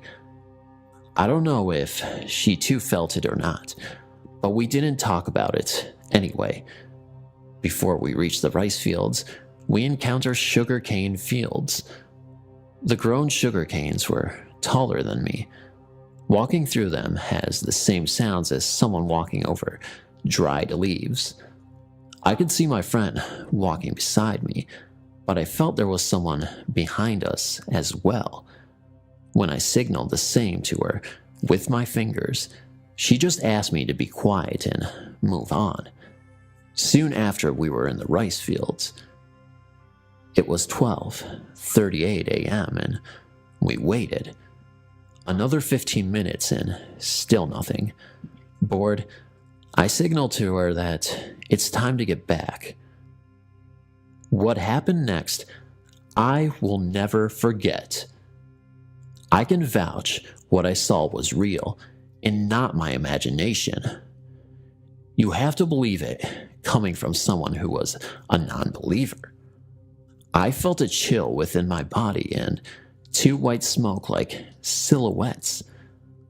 I don't know if she too felt it or not, but we didn't talk about it anyway. Before we reached the rice fields, we encountered sugarcane fields. The grown sugar canes were taller than me. Walking through them has the same sounds as someone walking over dried leaves. I could see my friend walking beside me, but I felt there was someone behind us as well. When I signaled the same to her with my fingers, she just asked me to be quiet and move on. Soon after, we were in the rice fields. It was 12:38 a.m. and we waited. Another 15 minutes and still nothing. Bored, I signaled to her that it's time to get back. What happened next, I will never forget. I can vouch what I saw was real and not my imagination. You have to believe it coming from someone who was a non-believer. I felt a chill within my body and two white smoke-like silhouettes.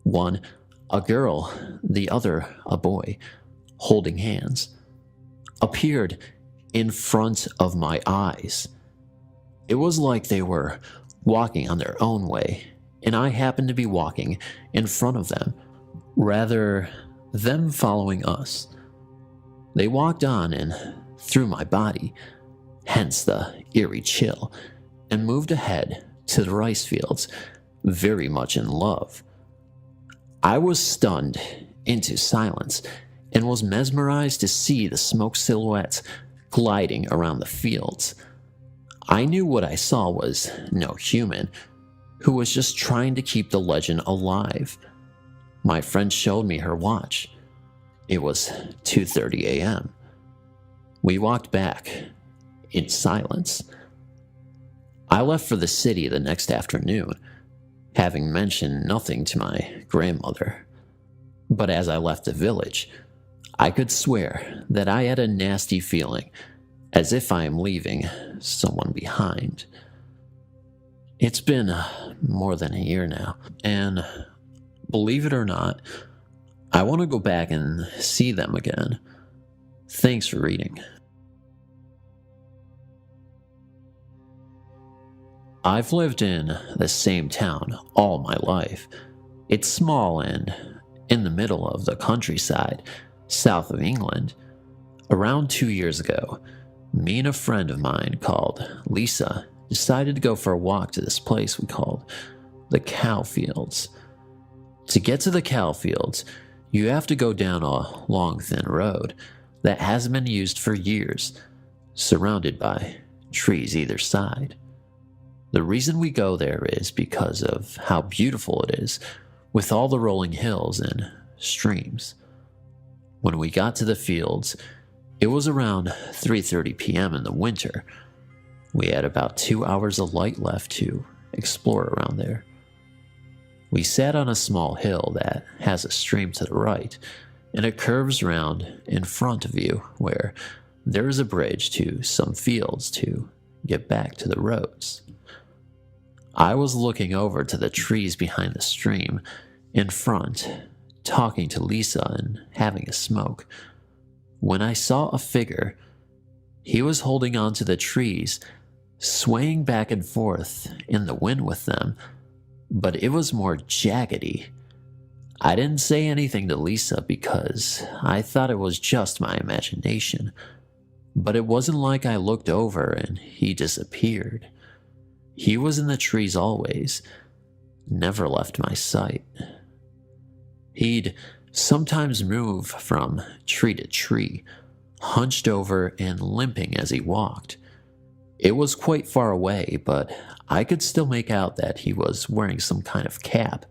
One, a girl, the other, a boy, holding hands, appeared in front of my eyes. It was like they were walking on their own way, and I happened to be walking in front of them, rather them following us. They walked on and through my body, hence the eerie chill, and moved ahead to the rice fields, very much in love. I was stunned into silence and was mesmerized to see the smoke silhouettes gliding around the fields. I knew what I saw was no human, who was just trying to keep the legend alive. My friend showed me her watch. It was 2:30 a.m. We walked back in silence. I left for the city the next afternoon, having mentioned nothing to my grandmother. But as I left the village, I could swear that I had a nasty feeling, as if I am leaving someone behind. It's been more than a year now, and believe it or not, I want to go back and see them again. Thanks for reading. I've lived in the same town all my life. It's small and in the middle of the countryside, south of England. Around 2 years ago, me and a friend of mine called Lisa decided to go for a walk to this place we called the cow fields. To get to the cow fields, you have to go down a long, thin road that hasn't been used for years, surrounded by trees either side. The reason we go there is because of how beautiful it is, with all the rolling hills and streams. When we got to the fields, it was around 3:30 p.m. in the winter. We had about 2 hours of light left to explore around there. We sat on a small hill that has a stream to the right, and it curves round in front of you where there is a bridge to some fields to get back to the roads. I was looking over to the trees behind the stream in front, talking to Lisa and having a smoke, when I saw a figure. He was holding on to the trees, swaying back and forth in the wind with them, but it was more jaggedy. I didn't say anything to Lisa because I thought it was just my imagination, but it wasn't like I looked over and he disappeared. He was in the trees always, never left my sight. He'd sometimes move from tree to tree, hunched over and limping as he walked. It was quite far away, but I could still make out that he was wearing some kind of cap.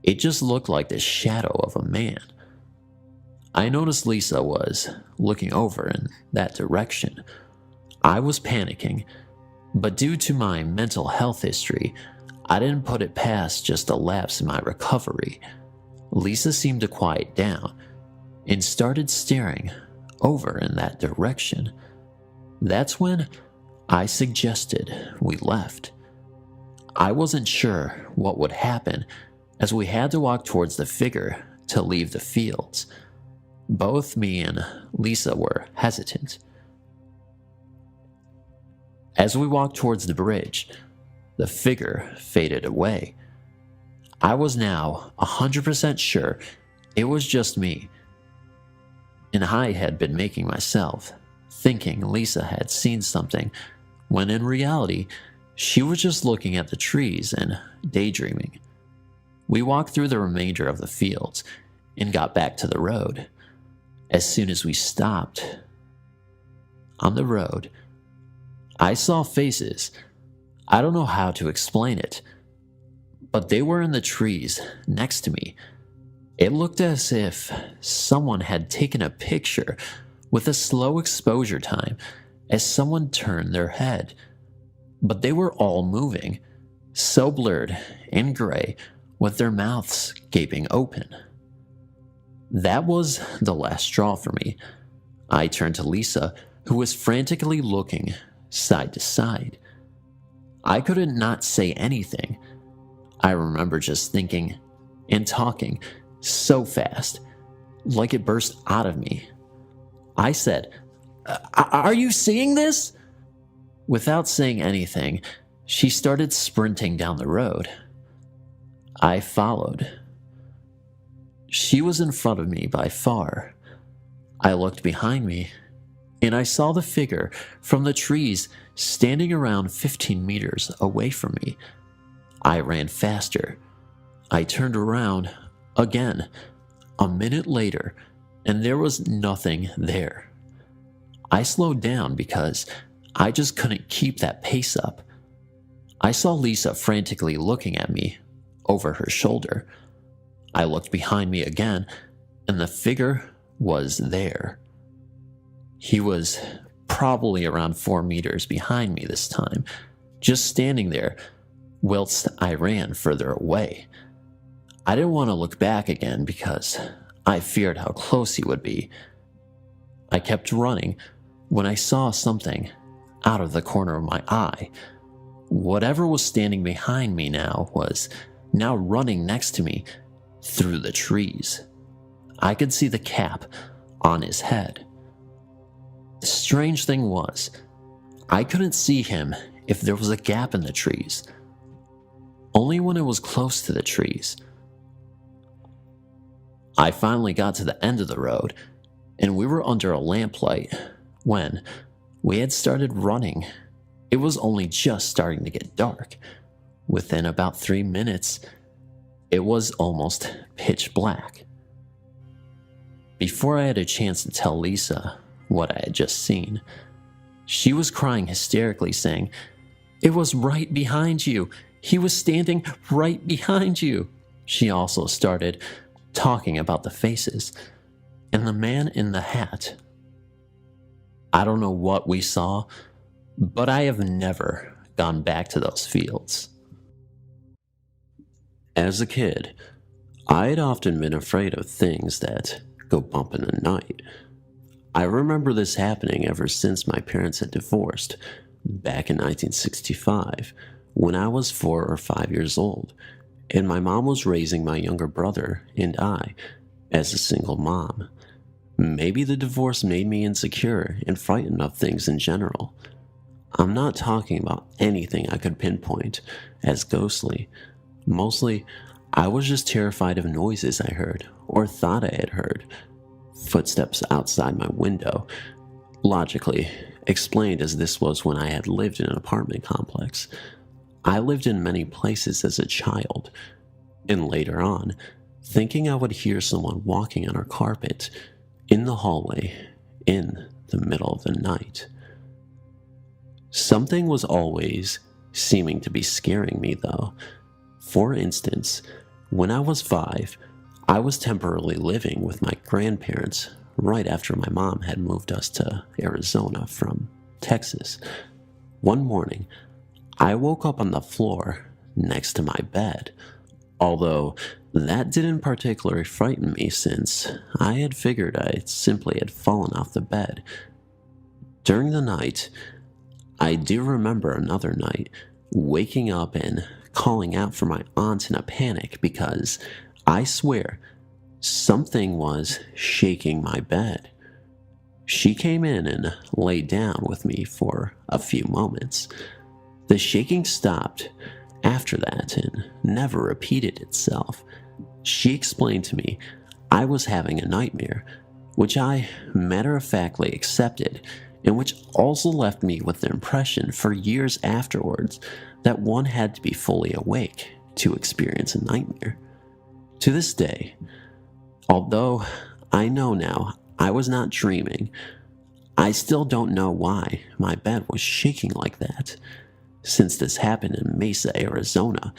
It just looked like the shadow of a man. I noticed Lisa was looking over in that direction. I was panicking, but due to my mental health history, I didn't put it past just a lapse in my recovery. Lisa seemed to quiet down and started staring over in that direction. That's when I suggested we left. I wasn't sure what would happen, as we had to walk towards the figure to leave the fields. Both me and Lisa were hesitant. As we walked towards the bridge, the figure faded away. I was now 100% sure it was just me, and I had been making myself, thinking Lisa had seen something, when in reality, she was just looking at the trees and daydreaming. We walked through the remainder of the fields and got back to the road. As soon as we stopped on the road, I saw faces. I don't know how to explain it, but they were in the trees next to me. It looked as if someone had taken a picture with a slow exposure time as someone turned their head, but they were all moving, so blurred and gray, with their mouths gaping open. That was the last straw for me. I turned to Lisa, who was frantically looking side to side. I couldn't not say anything. I remember just thinking and talking so fast, like it burst out of me. I said, "Are you seeing this?" Without saying anything, she started sprinting down the road. I followed. She was in front of me by far. I looked behind me, and I saw the figure from the trees standing around 15 meters away from me. I ran faster. I turned around again a minute later, and there was nothing there. I slowed down because I just couldn't keep that pace up. I saw Lisa frantically looking at me over her shoulder. I looked behind me again, and the figure was there. He was probably around 4 meters behind me this time, just standing there whilst I ran further away. I didn't want to look back again because I feared how close he would be. I kept running when I saw something out of the corner of my eye. Whatever was standing behind me now was now running next to me through the trees. I could see the cap on his head. The strange thing was, I couldn't see him if there was a gap in the trees, only when it was close to the trees. I finally got to the end of the road, and we were under a lamplight when we had started running. It was only just starting to get dark. Within about 3 minutes, it was almost pitch black. Before I had a chance to tell Lisa what I had just seen, she was crying hysterically, saying, "It was right behind you. He was standing right behind you." She also started talking about the faces and the man in the hat. I don't know what we saw, but I have never gone back to those fields. As a kid, I had often been afraid of things that go bump in the night. I remember this happening ever since my parents had divorced, back in 1965, when I was 4 or 5 years old, and my mom was raising my younger brother and I as a single mom. Maybe the divorce made me insecure and frightened of things in general. I'm not talking about anything I could pinpoint as ghostly. Mostly, I was just terrified of noises I heard or thought I had heard. Footsteps outside my window, logically explained as this was when I had lived in an apartment complex. I lived in many places as a child, and later on, thinking I would hear someone walking on our carpet in the hallway in the middle of the night. Something was always seeming to be scaring me, though. For instance, when I was 5, I was temporarily living with my grandparents right after my mom had moved us to Arizona from Texas. One morning, I woke up on the floor next to my bed, although that didn't particularly frighten me since I had figured I simply had fallen off the bed. During the night, I do remember another night waking up and calling out for my aunt in a panic because I swear something was shaking my bed. She came in and lay down with me for a few moments. The shaking stopped after that and never repeated itself. She explained to me I was having a nightmare, which I matter-of-factly accepted, and which also left me with the impression for years afterwards that one had to be fully awake to experience a nightmare. To this day, although I know now I was not dreaming, I still don't know why my bed was shaking like that. Since this happened in Mesa, Arizona,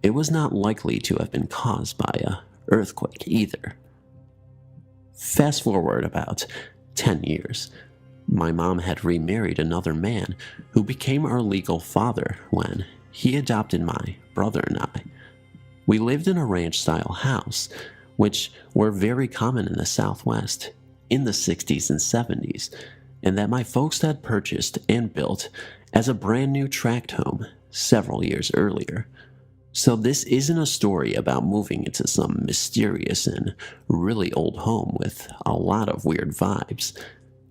it was not likely to have been caused by an earthquake either. Fast forward about 10 years. My mom had remarried another man who became our legal father when he adopted my brother and I. We lived in a ranch-style house, which were very common in the Southwest in the 60s and 70s, and that my folks had purchased and built as a brand new tract home several years earlier. So this isn't a story about moving into some mysterious and really old home with a lot of weird vibes.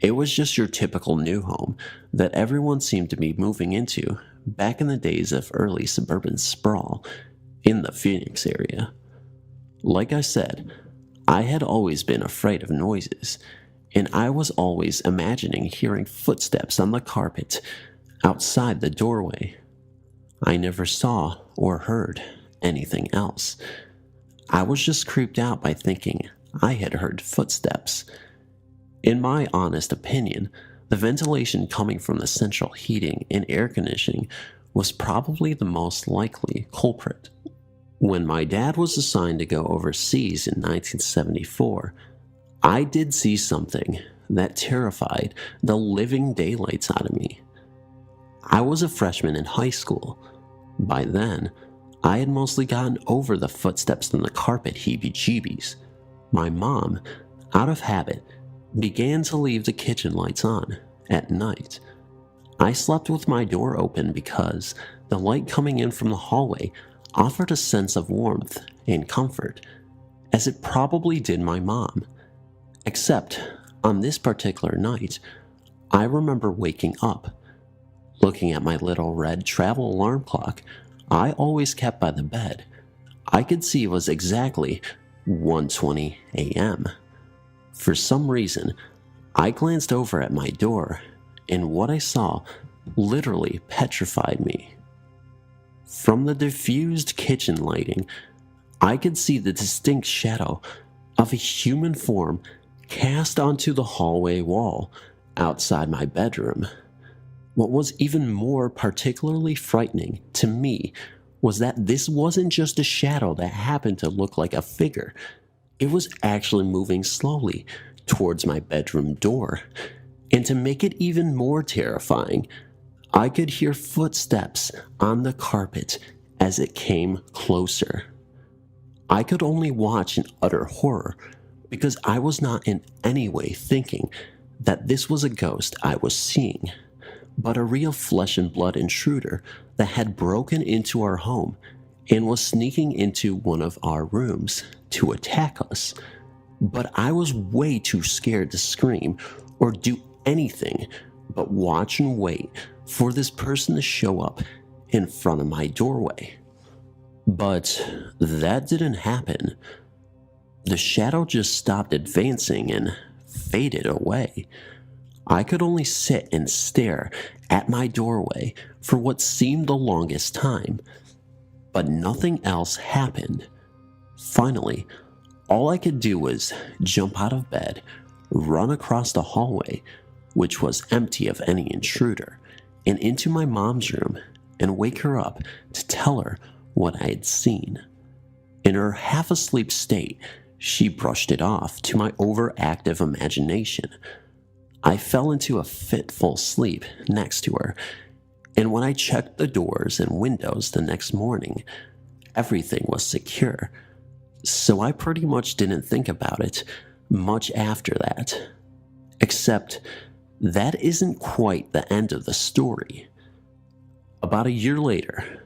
It was just your typical new home that everyone seemed to be moving into back in the days of early suburban sprawl in the Phoenix area. Like I said, I had always been afraid of noises, and I was always imagining hearing footsteps on the carpet outside the doorway. I never saw or heard anything else. I was just creeped out by thinking I had heard footsteps. In my honest opinion, the ventilation coming from the central heating and air conditioning was probably the most likely culprit. When my dad was assigned to go overseas in 1974, I did see something that terrified the living daylights out of me. I was a freshman in high school. By then, I had mostly gotten over the footsteps on the carpet heebie-jeebies. My mom, out of habit, began to leave the kitchen lights on at night. I slept with my door open because the light coming in from the hallway offered a sense of warmth and comfort, as it probably did my mom. Except, on this particular night, I remember waking up, looking at my little red travel alarm clock I always kept by the bed. I could see it was exactly 1:20 a.m. For some reason, I glanced over at my door, and what I saw literally petrified me. From the diffused kitchen lighting, I could see the distinct shadow of a human form cast onto the hallway wall outside my bedroom. What was even more particularly frightening to me was that this wasn't just a shadow that happened to look like a figure. It was actually moving slowly towards my bedroom door. And to make it even more terrifying, I could hear footsteps on the carpet as it came closer. I could only watch in utter horror because I was not in any way thinking that this was a ghost I was seeing, but a real flesh and blood intruder that had broken into our home and was sneaking into one of our rooms to attack us. But I was way too scared to scream or do anything but watch and wait for this person to show up in front of my doorway. But that didn't happen. The shadow just stopped advancing and faded away. I could only sit and stare at my doorway for what seemed the longest time, but nothing else happened. Finally, all I could do was jump out of bed, run across the hallway, which was empty of any intruder, and into my mom's room and wake her up to tell her what I had seen. In her half-asleep state, she brushed it off to my overactive imagination. I fell into a fitful sleep next to her, and when I checked the doors and windows the next morning, everything was secure, so I pretty much didn't think about it much after that. Except, that isn't quite the end of the story. About a year later,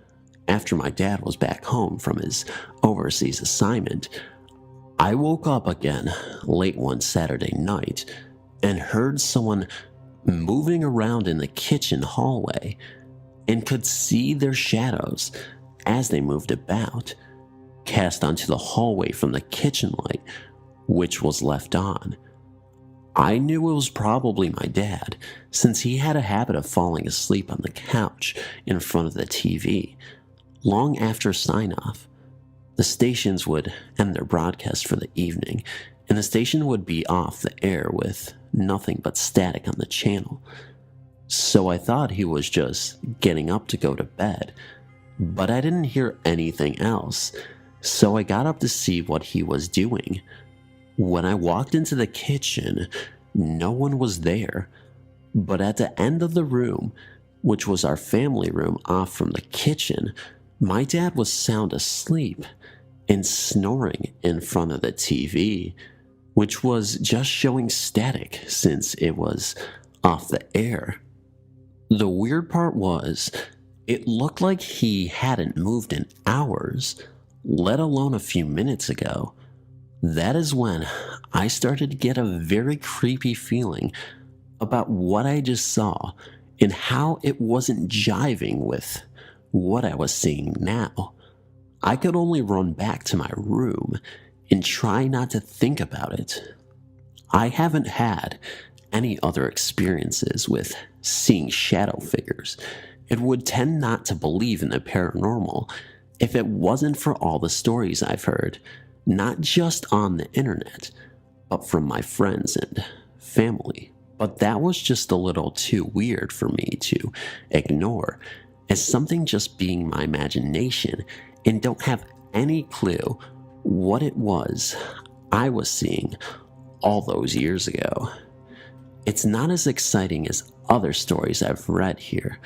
after my dad was back home from his overseas assignment, I woke up again late one Saturday night and heard someone moving around in the kitchen hallway and could see their shadows as they moved about, cast onto the hallway from the kitchen light, which was left on. I knew it was probably my dad, since he had a habit of falling asleep on the couch in front of the TV. Long after sign-off, the stations would end their broadcast for the evening, and the station would be off the air with nothing but static on the channel. So I thought he was just getting up to go to bed, but I didn't hear anything else, so I got up to see what he was doing. When I walked into the kitchen, no one was there, but at the end of the room, which was our family room off from the kitchen, my dad was sound asleep and snoring in front of the TV, which was just showing static since it was off the air. The weird part was, it looked like he hadn't moved in hours, let alone a few minutes ago. That is when I started to get a very creepy feeling about what I just saw and how it wasn't jiving with what I was seeing now. I could only run back to my room and try not to think about it. I haven't had any other experiences with seeing shadow figures and would tend not to believe in the paranormal if it wasn't for all the stories I've heard, not just on the internet, but from my friends and family. But that was just a little too weird for me to ignore, as something just being my imagination and don't have any clue what it was I was seeing all those years ago. It's not as exciting as other stories I've read here,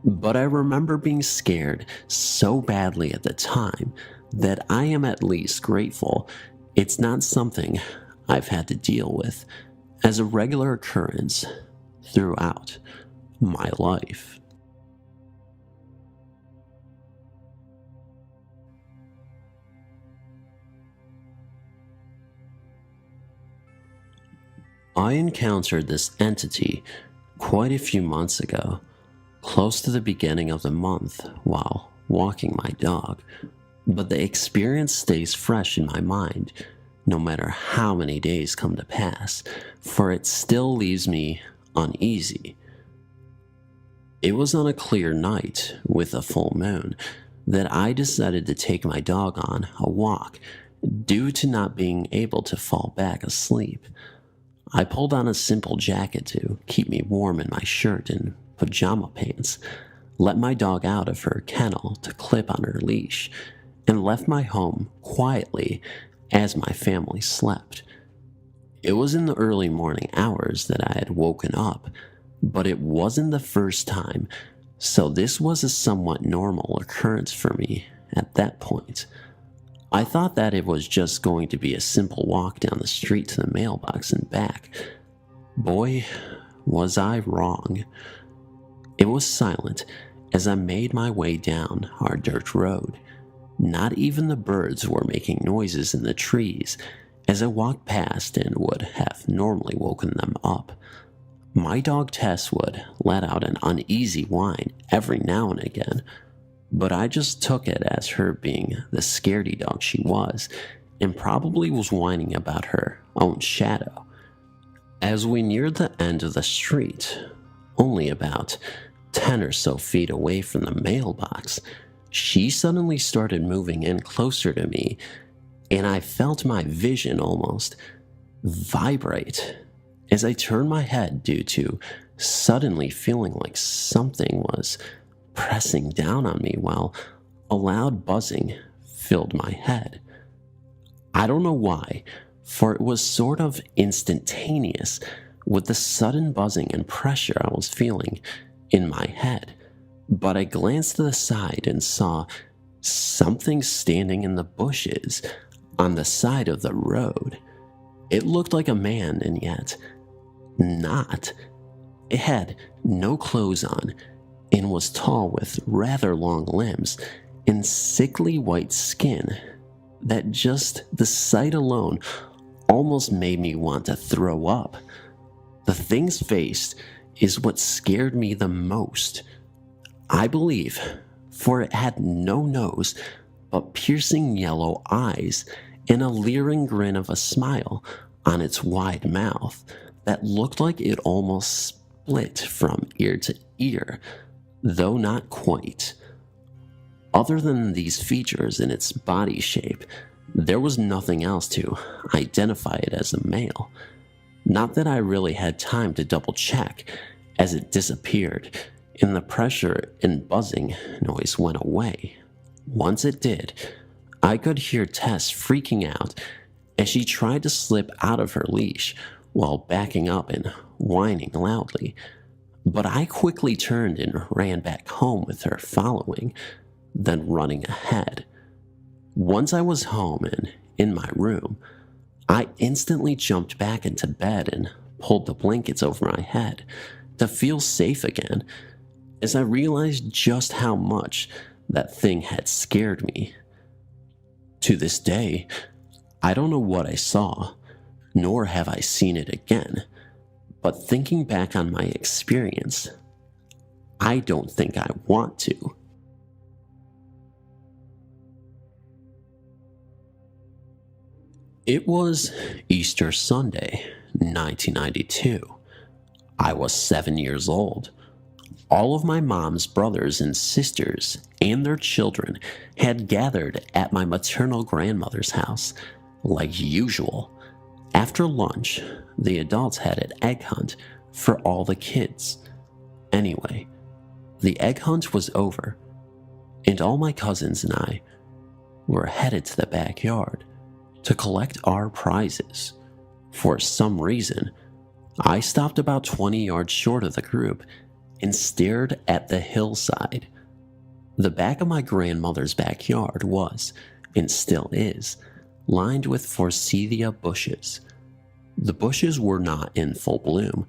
but I remember being scared so badly at the time that I am at least grateful it's not something I've had to deal with as a regular occurrence throughout my life. I encountered this entity quite a few months ago, close to the beginning of the month while walking my dog, but the experience stays fresh in my mind no matter how many days come to pass, for it still leaves me uneasy. It was on a clear night with a full moon that I decided to take my dog on a walk due to not being able to fall back asleep. I pulled on a simple jacket to keep me warm in my shirt and pajama pants, let my dog out of her kennel to clip on her leash, and left my home quietly as my family slept. It was in the early morning hours that I had woken up, but it wasn't the first time, so this was a somewhat normal occurrence for me at that point. I thought that it was just going to be a simple walk down the street to the mailbox and back. Boy, was I wrong. It was silent as I made my way down our dirt road. Not even the birds were making noises in the trees as I walked past and would have normally woken them up. My dog Tess would let out an uneasy whine every now and again, but I just took it as her being the scaredy dog she was, and probably was whining about her own shadow. As we neared the end of the street, only about 10 or so feet away from the mailbox, she suddenly started moving in closer to me, and I felt my vision almost vibrate As I turned my head due to suddenly feeling like something was pressing down on me while a loud buzzing filled my head. I don't know why, for it was sort of instantaneous with the sudden buzzing and pressure I was feeling in my head. But I glanced to the side and saw something standing in the bushes on the side of the road. It looked like a man, and yet not. It had no clothes on and was tall with rather long limbs and sickly white skin that just the sight alone almost made me want to throw up. The thing's face is what scared me the most, I believe, for it had no nose but piercing yellow eyes and a leering grin of a smile on its wide mouth that looked like it almost split from ear to ear, though not quite. Other than these features in its body shape, there was nothing else to identify it as a male. Not that I really had time to double check, as it disappeared and the pressure and buzzing noise went away. Once it did, I could hear Tess freaking out as she tried to slip out of her leash while backing up and whining loudly. But I quickly turned and ran back home with her following, then running ahead. Once I was home and in my room, I instantly jumped back into bed and pulled the blankets over my head to feel safe again, as I realized just how much that thing had scared me. To this day, I don't know what I saw, nor have I seen it again, but thinking back on my experience, I don't think I want to. It was Easter Sunday, 1992. I was 7 years old. All of my mom's brothers and sisters and their children had gathered at my maternal grandmother's house, like usual. After lunch, the adults had an egg hunt for all the kids. Anyway, the egg hunt was over, and all my cousins and I were headed to the backyard to collect our prizes. For some reason, I stopped about 20 yards short of the group and stared at the hillside. The back of my grandmother's backyard was, and still is, lined with forsythia bushes. The bushes were not in full bloom,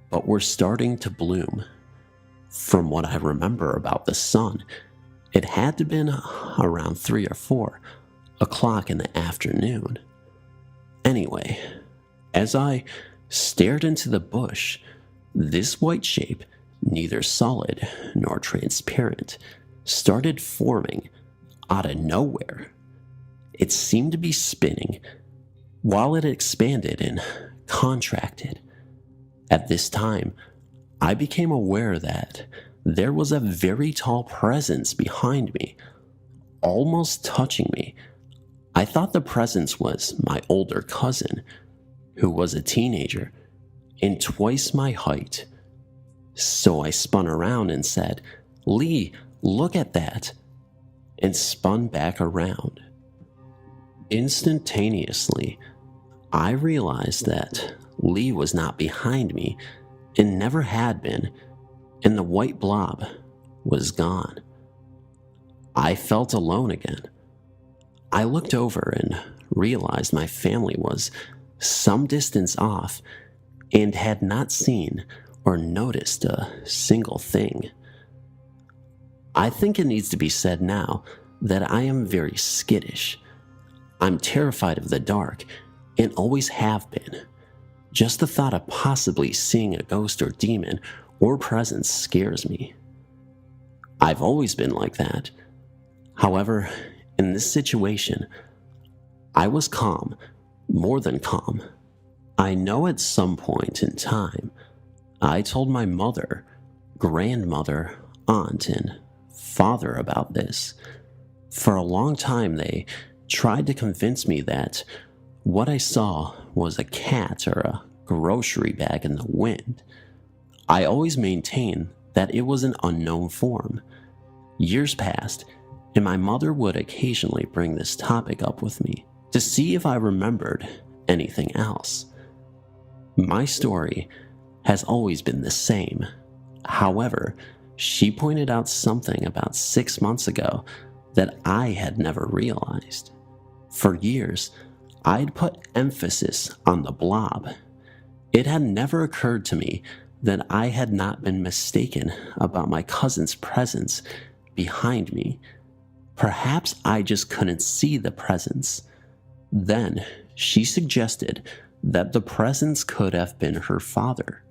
but were starting to bloom. From what I remember about the sun, it had to have been around 3 or 4 o'clock in the afternoon. Anyway, as I stared into the bush, this white shape, neither solid nor transparent, started forming out of nowhere. It seemed to be spinning while it expanded and contracted. At this time, I became aware that there was a very tall presence behind me, almost touching me. I thought the presence was my older cousin, who was a teenager and twice my height. So I spun around and said, "Lee, look at that," and spun back around. Instantaneously, I realized that Lee was not behind me and never had been, and the white blob was gone. I felt alone again. I looked over and realized my family was some distance off and had not seen or noticed a single thing. I think it needs to be said now that I am very skittish. I'm terrified of the dark and always have been. Just the thought of possibly seeing a ghost or demon or presence scares me. I've always been like that. However, in this situation, I was calm, more than calm. I know at some point in time, I told my mother, grandmother, aunt, and father about this. For a long time, they tried to convince me that what I saw was a cat or a grocery bag in the wind. I always maintained that it was an unknown form. Years passed, and my mother would occasionally bring this topic up with me to see if I remembered anything else. My story has always been the same. However, she pointed out something about 6 months ago that I had never realized. For years, I'd put emphasis on the blob. It had never occurred to me that I had not been mistaken about my cousin's presence behind me. Perhaps I just couldn't see the presence. Then she suggested that the presence could have been her father.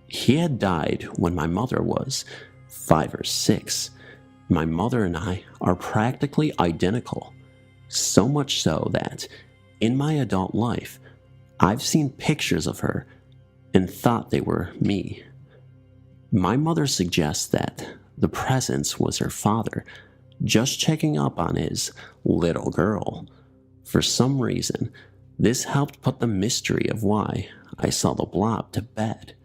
He had died when my mother was 5 or 6. My mother and I are practically identical, so much so that in my adult life, I've seen pictures of her and thought they were me. My mother suggests that the presence was her father, just checking up on his little girl. For some reason, this helped put the mystery of why I saw the blob to bed.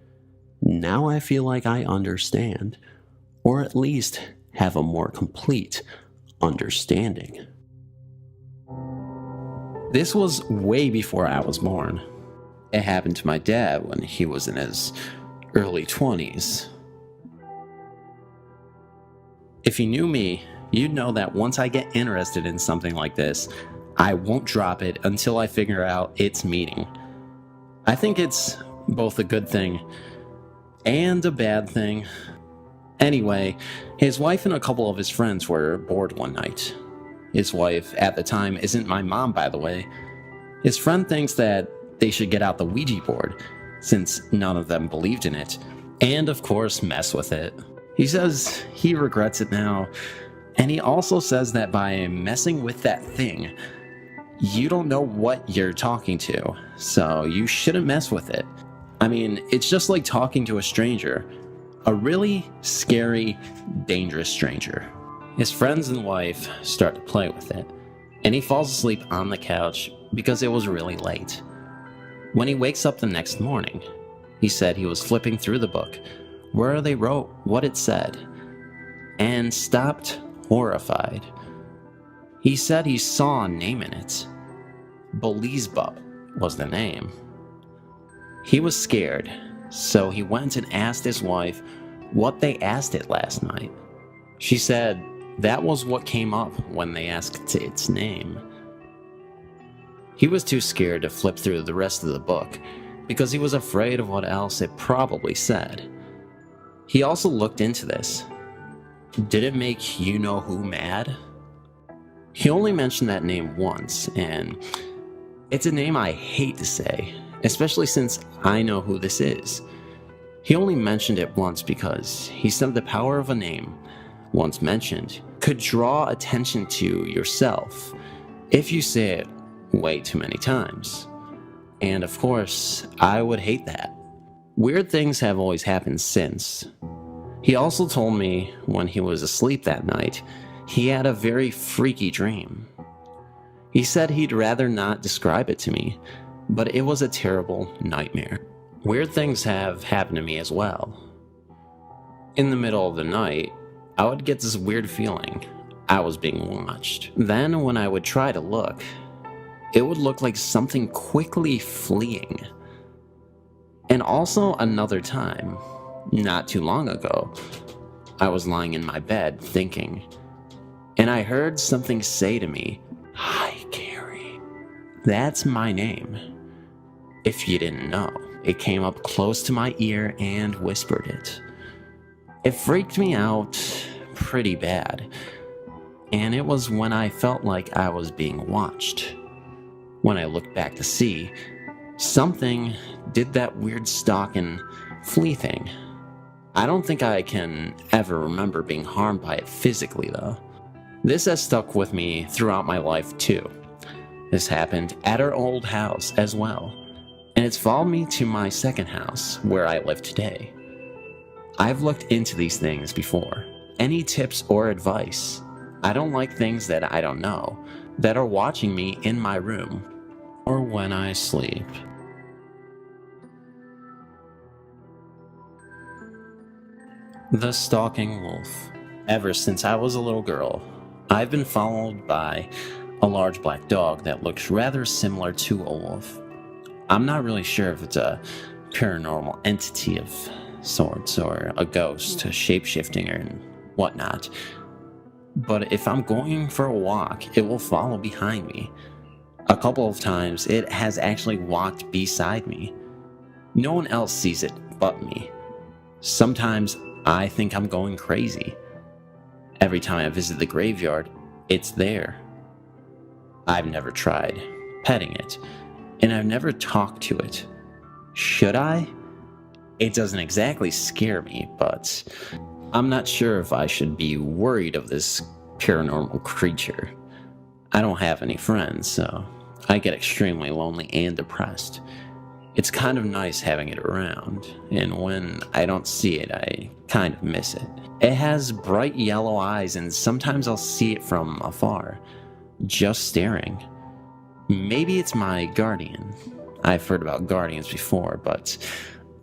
Now I feel like I understand, or at least have a more complete understanding. This was way before I was born. It happened to my dad when he was in his early 20s. If you knew me, you'd know that once I get interested in something like this, I won't drop it until I figure out its meaning. I think it's both a good thing and a bad thing. Anyway, his wife and a couple of his friends were bored one night. His wife at the time isn't my mom, by the way. His friend thinks that they should get out the Ouija board, since none of them believed in it, and of course mess with it. He says he regrets it now, and he also says that by messing with that thing, you don't know what you're talking to, so you shouldn't mess with it. I mean, it's just like talking to a stranger, a really scary, dangerous stranger. His friends and wife start to play with it, and he falls asleep on the couch because it was really late. When he wakes up the next morning, he said he was flipping through the book where they wrote what it said, and stopped horrified. He said he saw a name in it. Belzebub was the name. He was scared, so he went and asked his wife what they asked it last night. She said that was what came up when they asked its name. He was too scared to flip through the rest of the book because he was afraid of what else it probably said. He also looked into this. Did it make you-know-who mad? He only mentioned that name once, and it's a name I hate to say, especially since I know who this is. He only mentioned it once because he said the power of a name, once mentioned, could draw attention to yourself if you say it way too many times. And of course, I would hate that. Weird things have always happened since. He also told me when he was asleep that night, he had a very freaky dream. He said he'd rather not describe it to me, but it was a terrible nightmare. Weird things have happened to me as well. In the middle of the night, I would get this weird feeling I was being watched. Then when I would try to look, it would look like something quickly fleeing. And also another time, not too long ago, I was lying in my bed thinking, and I heard something say to me, "Hi, Carrie." That's my name. If you didn't know, it came up close to my ear and whispered it. It freaked me out pretty bad, and it was when I felt like I was being watched. When I looked back to see, something did that weird stalk and flee thing. I don't think I can ever remember being harmed by it physically though. This has stuck with me throughout my life too. This happened at our old house as well, and it's followed me to my second house where I live today. I've looked into these things before. Any tips or advice? I don't like things that I don't know, that are watching me in my room or when I sleep. The Stalking Wolf. Ever since I was a little girl, I've been followed by a large black dog that looks rather similar to a wolf. I'm not really sure if it's a paranormal entity of sorts or a ghost, a shape-shifting and whatnot. But if I'm going for a walk, it will follow behind me. A couple of times, it has actually walked beside me. No one else sees it but me. Sometimes I think I'm going crazy. Every time I visit the graveyard, it's there. I've never tried petting it, and I've never talked to it. Should I? It doesn't exactly scare me, but I'm not sure if I should be worried of this paranormal creature. I don't have any friends, so I get extremely lonely and depressed. It's kind of nice having it around, and when I don't see it, I kind of miss it. It has bright yellow eyes, and sometimes I'll see it from afar, just staring. Maybe it's my guardian. I've heard about guardians before, but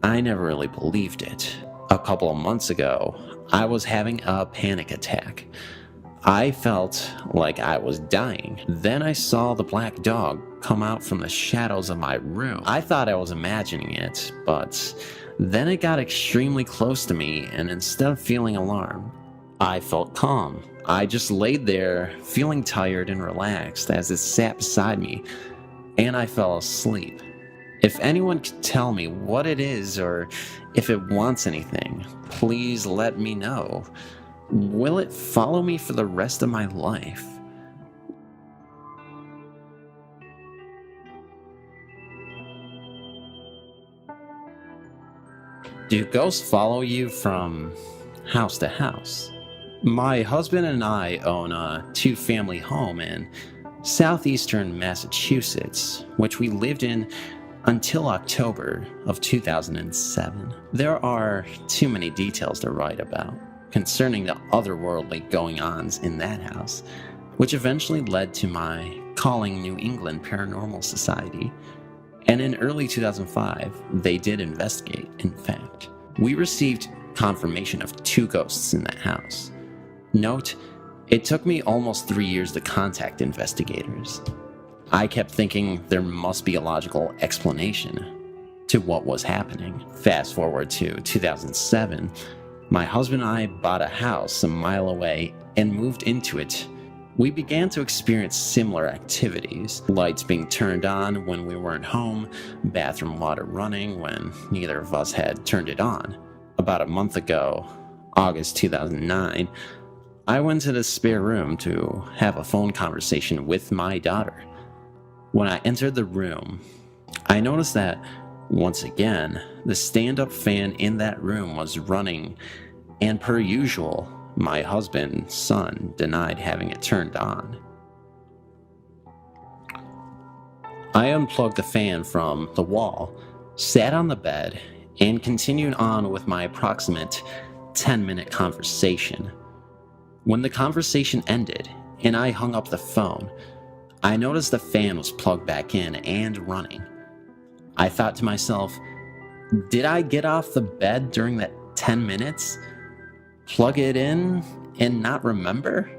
I never really believed it. A couple of months ago, I was having a panic attack. I felt like I was dying. Then I saw the black dog come out from the shadows of my room. I thought I was imagining it, but then it got extremely close to me, and instead of feeling alarmed, I felt calm. I just laid there, feeling tired and relaxed as it sat beside me, and I fell asleep. If anyone could tell me what it is or if it wants anything, please let me know. Will it follow me for the rest of my life? Do ghosts follow you from house to house? My husband and I own a two-family home in southeastern Massachusetts, which we lived in until October of 2007. There are too many details to write about concerning the otherworldly going-ons in that house, which eventually led to my calling New England Paranormal Society. And in early 2005, they did investigate, in fact. We received confirmation of 2 ghosts in that house. Note, it took me almost 3 years to contact investigators. I kept thinking there must be a logical explanation to what was happening. Fast forward to 2007, my husband and I bought a house a mile away and moved into it. We began to experience similar activities, lights being turned on when we weren't home, bathroom water running when neither of us had turned it on. About a month ago, August 2009, I went to the spare room to have a phone conversation with my daughter. When I entered the room, I noticed that, once again, the stand-up fan in that room was running, and per usual, my husband's son denied having it turned on. I unplugged the fan from the wall, sat on the bed, and continued on with my approximate 10-minute conversation. When the conversation ended and I hung up the phone, I noticed the fan was plugged back in and running. I thought to myself, did I get off the bed during that 10 minutes? Plug it in and not remember?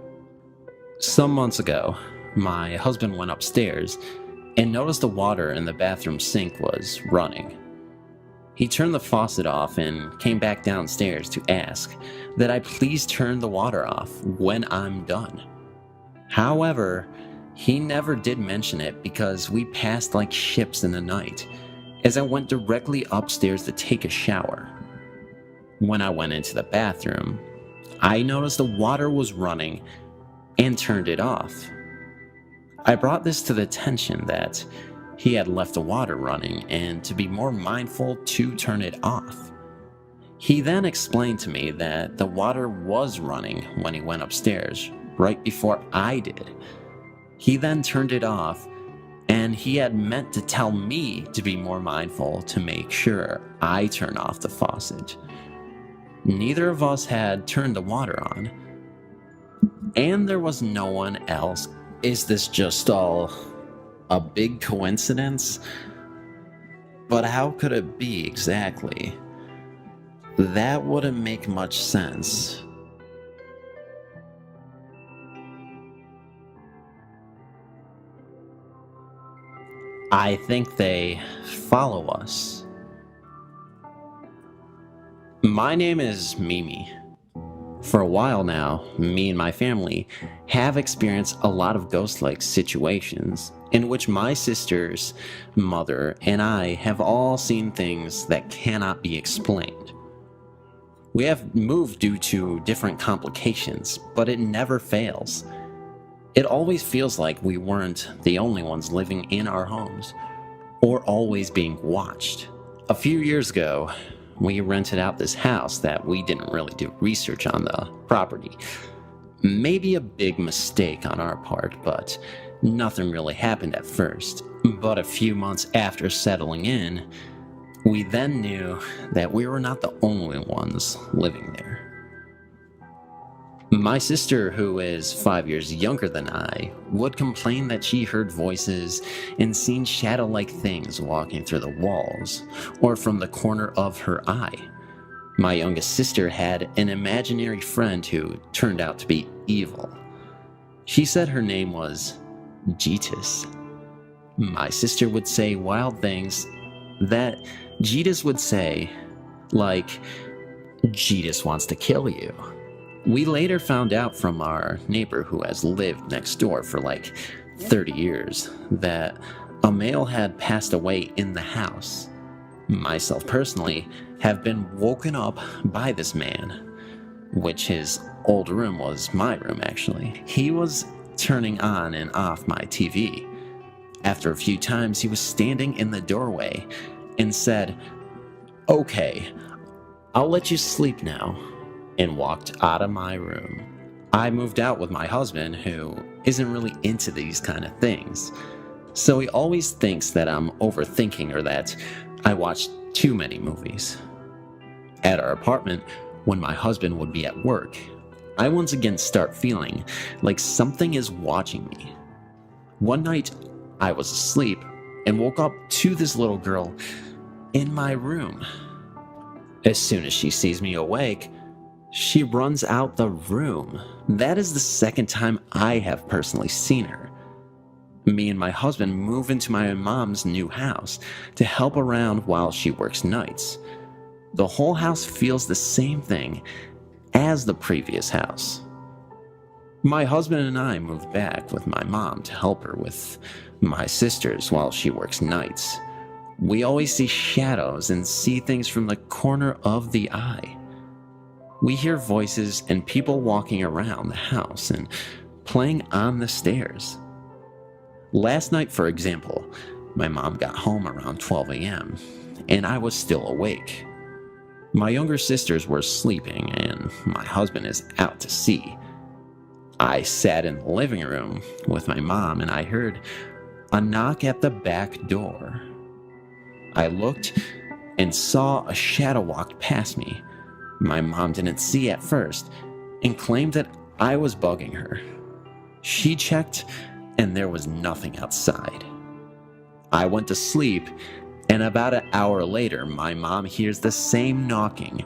Some months ago, my husband went upstairs and noticed the water in the bathroom sink was running. He turned the faucet off and came back downstairs to ask that I please turn the water off when I'm done. However, he never did mention it because we passed like ships in the night, as I went directly upstairs to take a shower. When I went into the bathroom, I noticed the water was running and turned it off. I brought this to the attention that he had left the water running and to be more mindful to turn it off. He then explained to me that the water was running when he went upstairs, right before I did. He then turned it off, and he had meant to tell me to be more mindful to make sure I turn off the faucet. Neither of us had turned the water on, and there was no one else. Is this just all a big coincidence? But how could it be exactly? that wouldn't make much sense. I think they follow us. My name is Mimi. For a while now, me and my family have experienced a lot of ghost-like situations in which my sister's mother and I have all seen things that cannot be explained. We have moved due to different complications, but it never fails. It always feels like we weren't the only ones living in our homes, or always being watched. A few years ago, we rented out this house that we didn't really do research on the property. Maybe a big mistake on our part, but nothing really happened at first. But a few months after settling in, we then knew that we were not the only ones living there. My sister, who is 5 years younger than I, would complain that she heard voices and seen shadow-like things walking through the walls or from the corner of her eye. My youngest sister had an imaginary friend who turned out to be evil. She said her name was Gettysburg. My sister would say wild things that Gettysburg would say, like, "Gettysburg wants to kill you." We later found out from our neighbor who has lived next door for like 30 years that a male had passed away in the house. Myself personally have been woken up by this man, which his old room was my room actually. He was turning on and off my TV. After a few times he was standing in the doorway and said, "Okay, I'll let you sleep now," and walked out of my room. I moved out with my husband, who isn't really into these kind of things, so he always thinks that I'm overthinking or that I watch too many movies. At our apartment, when my husband would be at work, I once again start feeling like something is watching me. One night, I was asleep and woke up to this little girl in my room. As soon as she sees me awake, she runs out the room. That is the second time I have personally seen her. Me and my husband move into my mom's new house to help around while she works nights. The whole house feels the same thing as the previous house. My husband and I moved back with my mom to help her with my sisters while she works nights. We always see shadows and see things from the corner of the eye. We hear voices and people walking around the house and playing on the stairs. Last night, for example, my mom got home around 12 a.m. and I was still awake. My younger sisters were sleeping and my husband is out to sea. I sat in the living room with my mom and I heard a knock at the back door. I looked and saw a shadow walk past me. My mom didn't see at first and claimed that I was bugging her. She checked and there was nothing outside. I went to sleep and about an hour later my mom hears the same knocking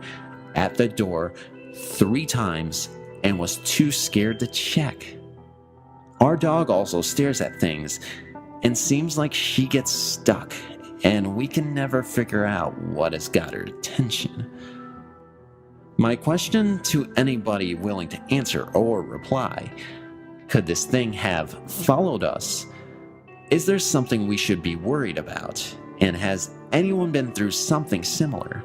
at the door 3 times and was too scared to check. Our dog also stares at things and seems like she gets stuck, and we can never figure out what has got her attention. My question to anybody willing to answer or reply: could this thing have followed us? Is there something we should be worried about? And has anyone been through something similar?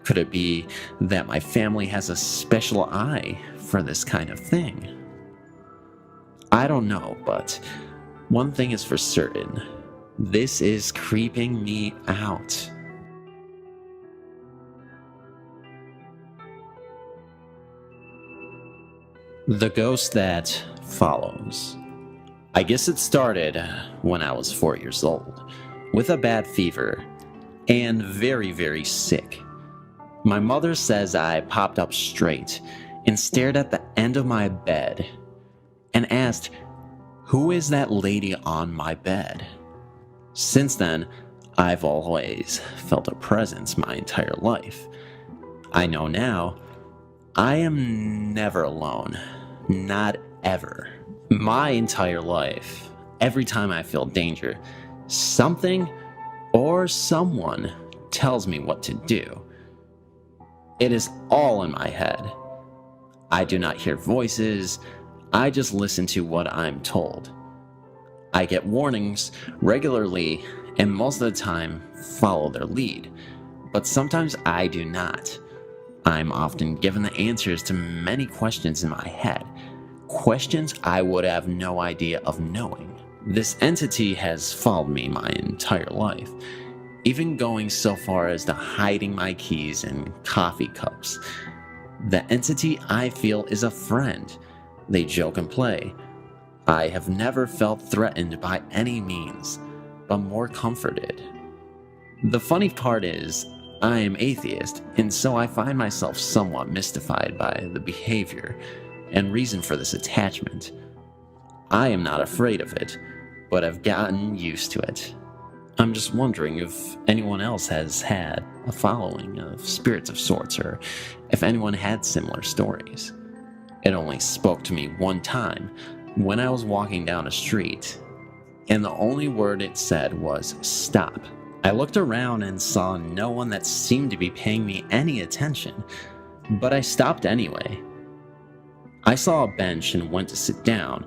Could it be that my family has a special eye for this kind of thing? I don't know, but one thing is for certain. This is creeping me out. The ghost that follows. I guess it started when I was 4 years old, with a bad fever, and very, very sick. My mother says I popped up straight and stared at the end of my bed and asked, "Who is that lady on my bed?" Since then, I've always felt a presence my entire life. I know now, I am never alone. Not ever. My entire life, every time I feel danger, something or someone tells me what to do. It is all in my head. I do not hear voices, I just listen to what I'm told. I get warnings regularly and most of the time follow their lead, but sometimes I do not. I'm often given the answers to many questions in my head, questions I would have no idea of knowing. This entity has followed me my entire life, even going so far as to hiding my keys in coffee cups. The entity I feel is a friend. They joke and play. I have never felt threatened by any means, but more comforted. The funny part is, I am atheist, and so I find myself somewhat mystified by the behavior and reason for this attachment. I am not afraid of it, but have gotten used to it. I'm just wondering if anyone else has had a following of spirits of sorts, or if anyone had similar stories. It only spoke to me one time when I was walking down a street, and the only word it said was stop. I looked around and saw no one that seemed to be paying me any attention, but I stopped anyway. I saw a bench and went to sit down,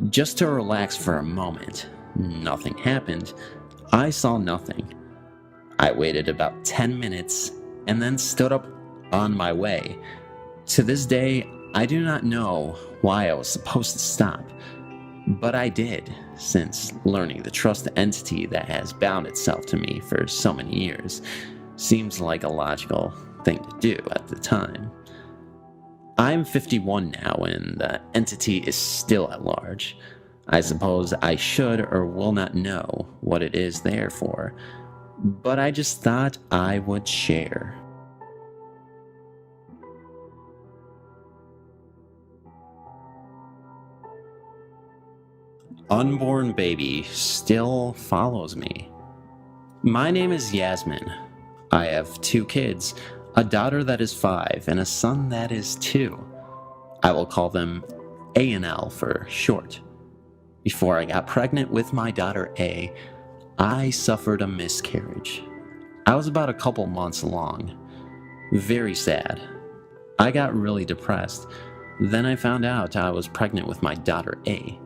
just to relax for a moment. Nothing happened. I saw nothing. I waited about 10 minutes and then stood up on my way. To this day, I do not know why I was supposed to stop, but I did, since learning to trust the entity that has bound itself to me for so many years seems like a logical thing to do at the time. I'm 51 now and the entity is still at large. I suppose I should or will not know what it is there for, but I just thought I would share. Unborn baby still follows me. My name is Yasmin. I have 2 kids, a daughter that is 5 and a son that is 2. I will call them A and L for short. Before I got pregnant with my daughter A, I suffered a miscarriage. I was about a couple months along. Very sad. I got really depressed. Then I found out I was pregnant with my daughter A.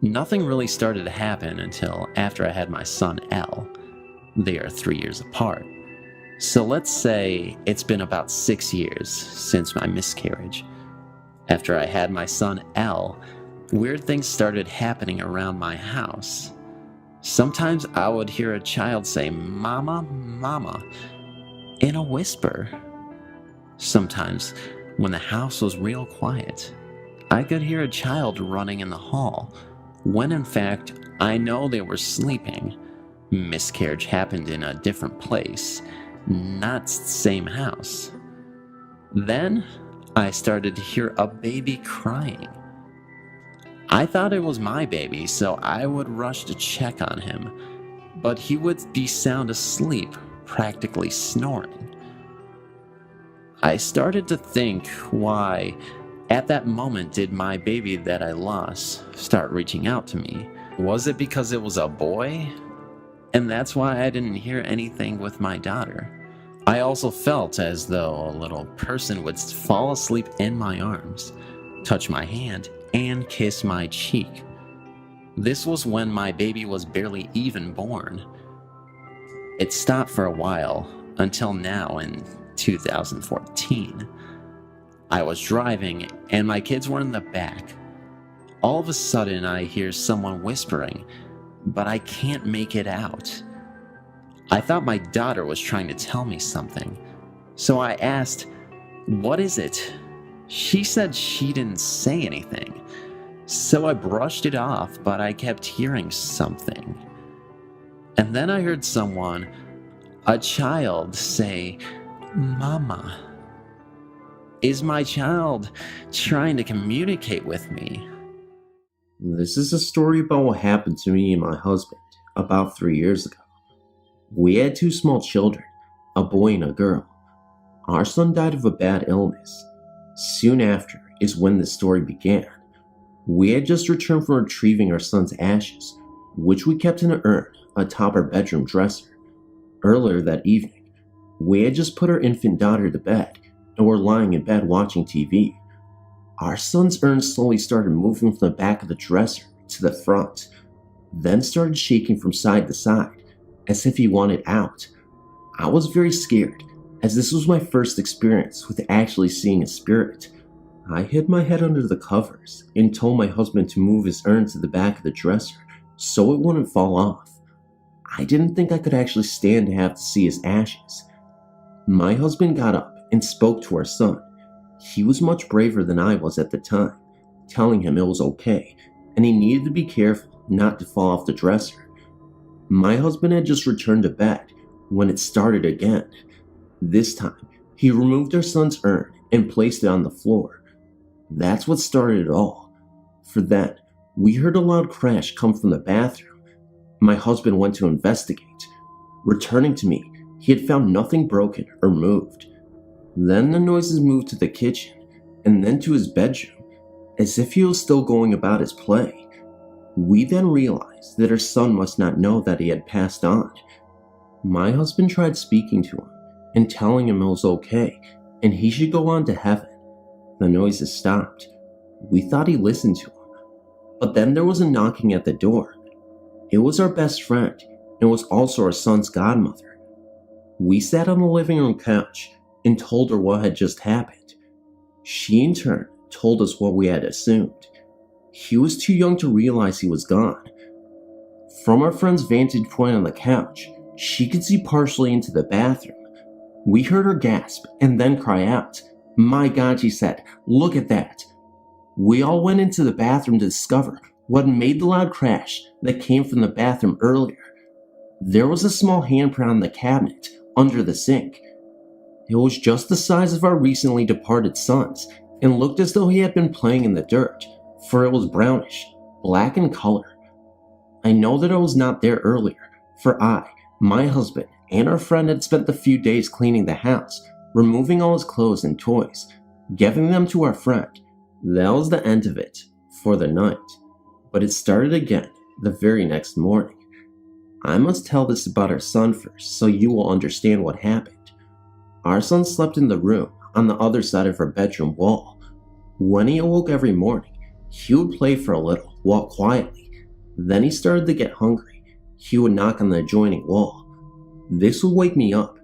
Nothing really started to happen until after I had my son L. They are 3 years apart. So let's say it's been about 6 years since my miscarriage. After I had my son L, weird things started happening around my house. Sometimes I would hear a child say, "Mama, Mama," in a whisper. Sometimes, when the house was real quiet, I could hear a child running in the hall, when in fact, I know they were sleeping. Miscarriage happened in a different place, not the same house. Then, I started to hear a baby crying. I thought it was my baby, so I would rush to check on him, but he would be sound asleep, practically snoring. I started to think, why, at that moment, did my baby that I lost start reaching out to me? Was it because it was a boy? And that's why I didn't hear anything with my daughter. I also felt as though a little person would fall asleep in my arms, touch my hand, and kiss my cheek. This was when my baby was barely even born. It stopped for a while, until now in 2014. I was driving, and my kids were in the back. All of a sudden, I hear someone whispering, but I can't make it out. I thought my daughter was trying to tell me something, so I asked, "What is it?" She said she didn't say anything, so I brushed it off, but I kept hearing something. And then I heard someone, a child, say, "Mama." Is my child trying to communicate with me? This is a story about what happened to me and my husband about 3 years ago. We had 2 small children, a boy and a girl. Our son died of a bad illness. Soon after is when the story began. We had just returned from retrieving our son's ashes, which we kept in an urn atop our bedroom dresser. Earlier that evening, we had just put our infant daughter to bed and were lying in bed watching TV. Our son's urn slowly started moving from the back of the dresser to the front, then started shaking from side to side as if he wanted out. I was very scared, as this was my first experience with actually seeing a spirit. I hid my head under the covers and told my husband to move his urn to the back of the dresser so it wouldn't fall off. I didn't think I could actually stand to have to see his ashes. My husband got up and spoke to our son. He was much braver than I was at the time, telling him it was okay and he needed to be careful not to fall off the dresser. My husband had just returned to bed when it started again. This time, he removed our son's urn and placed it on the floor. That's what started it all. For then, we heard a loud crash come from the bathroom. My husband went to investigate. Returning to me, he had found nothing broken or moved. Then the noises moved to the kitchen, and then to his bedroom, as if he was still going about his play. We then realized that our son must not know that he had passed on. My husband tried speaking to him and telling him it was okay and he should go on to heaven. The noises stopped. We thought he listened to him. But then there was a knocking at the door. It was our best friend and was also our son's godmother. We sat on the living room couch and told her what had just happened. She in turn told us what we had assumed. He was too young to realize he was gone. From our friend's vantage point on the couch, she could see partially into the bathroom. We heard her gasp and then cry out. "My God," she said, "look at that." We all went into the bathroom to discover what made the loud crash that came from the bathroom earlier. There was a small handprint on the cabinet under the sink. It was just the size of our recently departed son's and looked as though he had been playing in the dirt, for it was brownish, black in color. I know that it was not there earlier, for I, my husband, and our friend had spent the few days cleaning the house, removing all his clothes and toys, giving them to our friend. That was the end of it, for the night. But it started again the very next morning. I must tell this about our son first, so you will understand what happened. Our son slept in the room on the other side of our bedroom wall. When he awoke every morning, he would play for a little, walk quietly. Then he started to get hungry. He would knock on the adjoining wall. This would wake me up.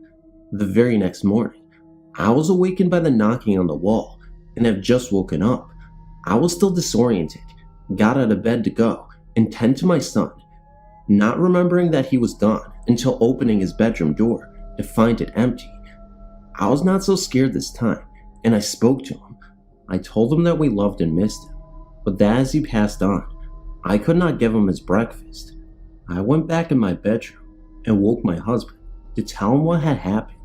The very next morning, I was awakened by the knocking on the wall and have just woken up. I was still disoriented, got out of bed to go and tend to my son, not remembering that he was gone until opening his bedroom door to find it empty. I was not so scared this time, and I spoke to him. I told him that we loved and missed him, but that as he passed on, I could not give him his breakfast. I went back in my bedroom and woke my husband to tell him what had happened.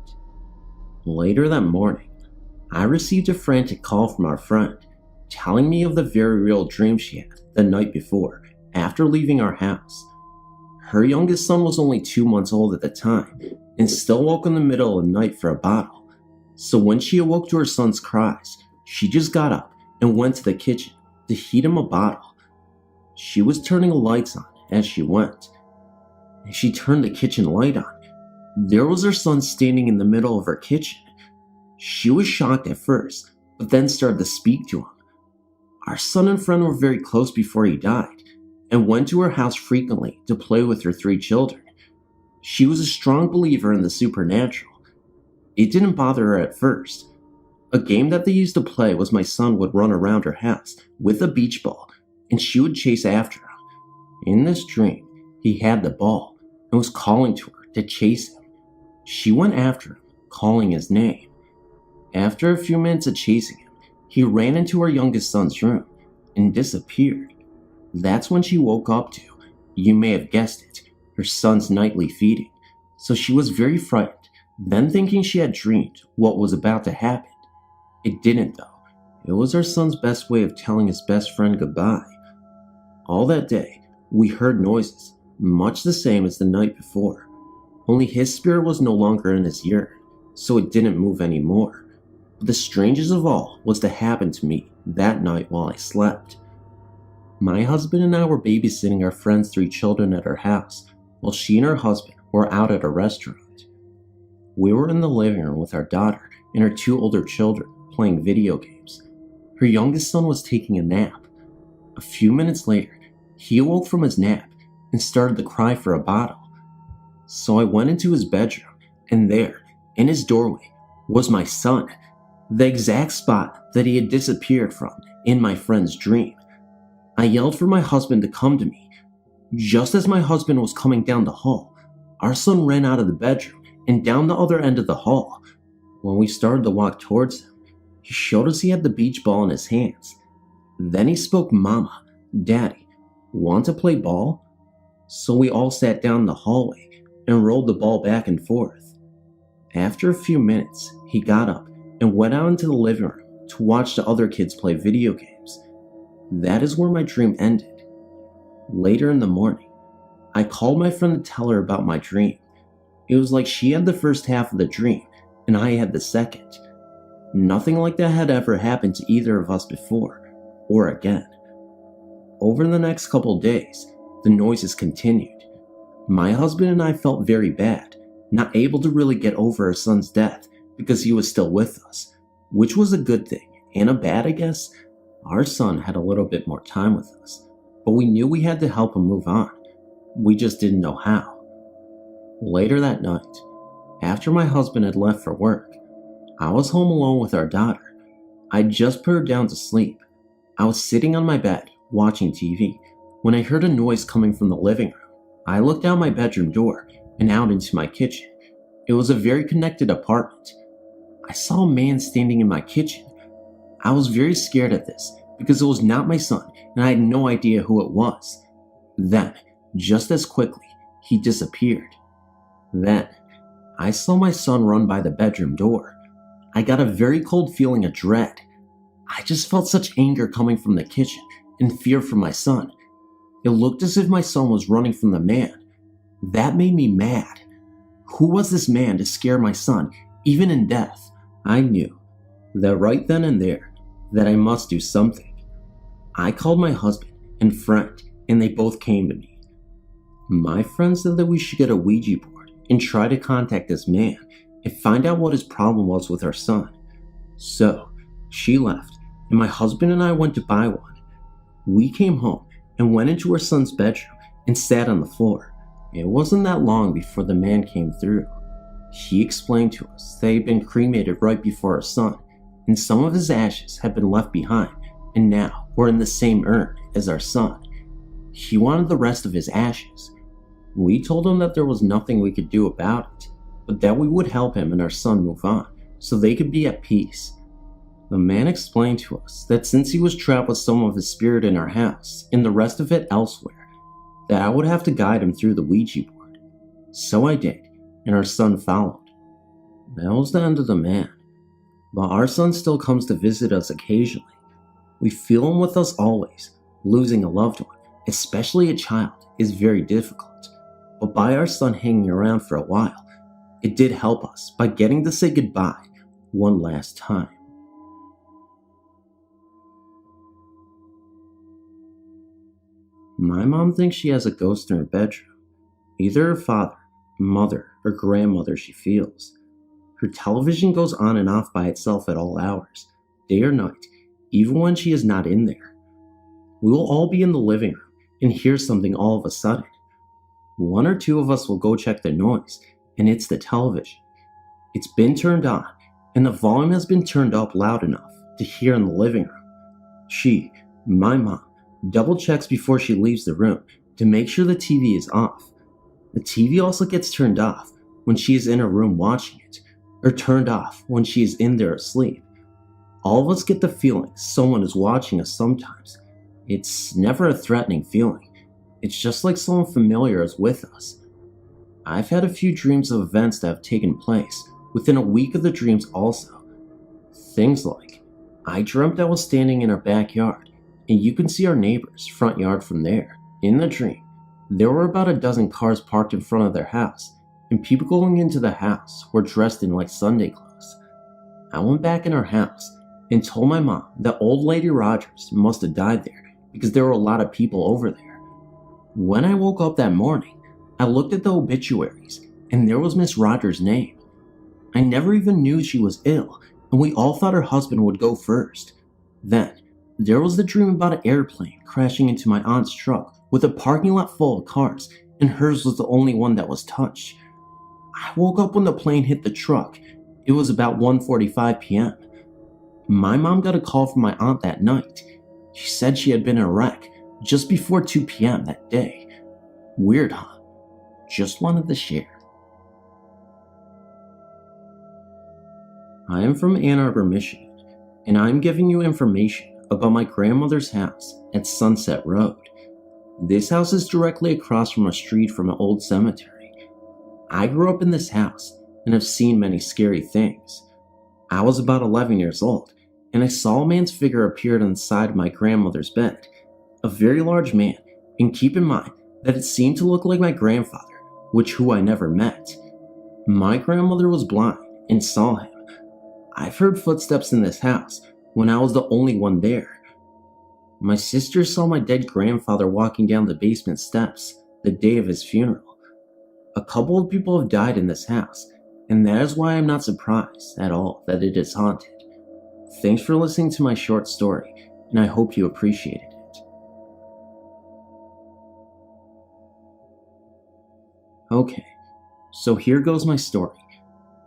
Later that morning, I received a frantic call from our friend, telling me of the very real dream she had the night before, after leaving our house. Her youngest son was only 2 months old at the time, and still woke in the middle of the night for a bottle. So when she awoke to her son's cries, she just got up and went to the kitchen to heat him a bottle. She was turning the lights on as she went. As she turned the kitchen light on, there was her son standing in the middle of her kitchen. She was shocked at first, but then started to speak to him. Our son and friend were very close before he died, and went to her house frequently to play with her 3 children. She was a strong believer in the supernatural. It didn't bother her at first. A game that they used to play was my son would run around her house with a beach ball, and she would chase after him. In this dream, he had the ball and was calling to her to chase him. She went after him, calling his name. After a few minutes of chasing him, he ran into her youngest son's room and disappeared. That's when she woke up to, you may have guessed it, her son's nightly feeding. So she was very frightened, then thinking she had dreamed what was about to happen. It didn't though. It was her son's best way of telling his best friend goodbye. All that day, we heard noises, much the same as the night before. Only his spirit was no longer in his urn. so it didn't move anymore. But the strangest of all was to happen to me that night while I slept. My husband and I were babysitting our friend's 3 children at her house, while she and her husband were out at a restaurant. We were in the living room with our daughter and her 2 older children playing video games. Her youngest son was taking a nap. A few minutes later, he awoke from his nap and started to cry for a bottle. So I went into his bedroom, and there, in his doorway, was my son, the exact spot that he had disappeared from in my friend's dream. I yelled for my husband to come to me. Just as my husband was coming down the hall, our son ran out of the bedroom and down the other end of the hall. When we started to walk towards him, he showed us he had the beach ball in his hands. Then he spoke, "Mama, Daddy, want to play ball?" So we all sat down in the hallway and rolled the ball back and forth. After a few minutes, he got up and went out into the living room to watch the other kids play video games. That is where my dream ended. Later in the morning, I called my friend to tell her about my dream. It was like she had the first half of the dream and I had the second. Nothing like that had ever happened to either of us before, or again. Over the next couple days, the noises continued. My husband and I felt very bad, not able to really get over our son's death because he was still with us, which was a good thing, and a bad, I guess. Our son had a little bit more time with us, but we knew we had to help him move on. We just didn't know how. Later that night, after my husband had left for work, I was home alone with our daughter. I'd just put her down to sleep. I was sitting on my bed, watching TV, when I heard a noise coming from the living room. I looked out my bedroom door and out into my kitchen. It was a very connected apartment. I saw a man standing in my kitchen. I was very scared at this because it was not my son and I had no idea who it was. Then, just as quickly, he disappeared. Then, I saw my son run by the bedroom door. I got a very cold feeling of dread. I just felt such anger coming from the kitchen and fear for my son. It looked as if my son was running from the man. That made me mad. Who was this man to scare my son, even in death? I knew that right then and there that I must do something. I called my husband and friend, and they both came to me. My friend said that we should get a Ouija board and try to contact this man and find out what his problem was with our son. So, she left, and my husband and I went to buy one. We came home and went into our son's bedroom and sat on the floor. It wasn't that long before the man came through. He explained to us that he had been cremated right before our son, and some of his ashes had been left behind, and now were in the same urn as our son. He wanted the rest of his ashes. We told him that there was nothing we could do about it, but that we would help him and our son move on, so they could be at peace. The man explained to us that since he was trapped with some of his spirit in our house, and the rest of it elsewhere, that I would have to guide him through the Ouija board. So I did, and our son followed. That was the end of the man. But our son still comes to visit us occasionally. We feel him with us always. Losing a loved one, especially a child, is very difficult. But by our son hanging around for a while, it did help us by getting to say goodbye one last time. My mom thinks she has a ghost in her bedroom. Either her father, mother, or grandmother she feels. Her television goes on and off by itself at all hours, day or night, even when she is not in there. We will all be in the living room and hear something all of a sudden. One or two of us will go check the noise, and it's the television. It's been turned on, and the volume has been turned up loud enough to hear in the living room. She, my mom, double checks before she leaves the room to make sure the TV is off. The TV also gets turned off when she is in her room watching it, or turned off when she is in there asleep. All of us get the feeling someone is watching us sometimes. It's never a threatening feeling. It's just like someone familiar is with us. I've had a few dreams of events that have taken place within a week of the dreams also. Things like, I dreamt I was standing in our backyard, and you can see our neighbor's front yard from there. In the dream, there were about a dozen cars parked in front of their house, and people going into the house were dressed in like Sunday clothes. I went back in our house and told my mom that old lady Rogers must have died there because there were a lot of people over there. When I woke up that morning, I looked at the obituaries and there was Miss Rogers' name. I never even knew she was ill, and we all thought her husband would go first. Then, there was the dream about an airplane crashing into my aunt's truck with a parking lot full of cars, and hers was the only one that was touched. I woke up when the plane hit the truck. It was about 1:45 p.m. My mom got a call from my aunt that night. She said she had been in a wreck just before 2 p.m. that day. Weird, huh? Just wanted to share. I am from Ann Arbor, Michigan, and I am giving you information about my grandmother's house at Sunset Road. This house is directly across from a street from an old cemetery. I grew up in this house and have seen many scary things. I was about 11 years old, and I saw a man's figure appear on the side of my grandmother's bed. A very large man, and keep in mind that it seemed to look like my grandfather, who I never met. My grandmother was blind and saw him. I've heard footsteps in this house when I was the only one there. My sister saw my dead grandfather walking down the basement steps the day of his funeral. A couple of people have died in this house, and that is why I'm not surprised at all that it is haunted. Thanks for listening to my short story, and I hope you appreciated it. Okay, so here goes my story.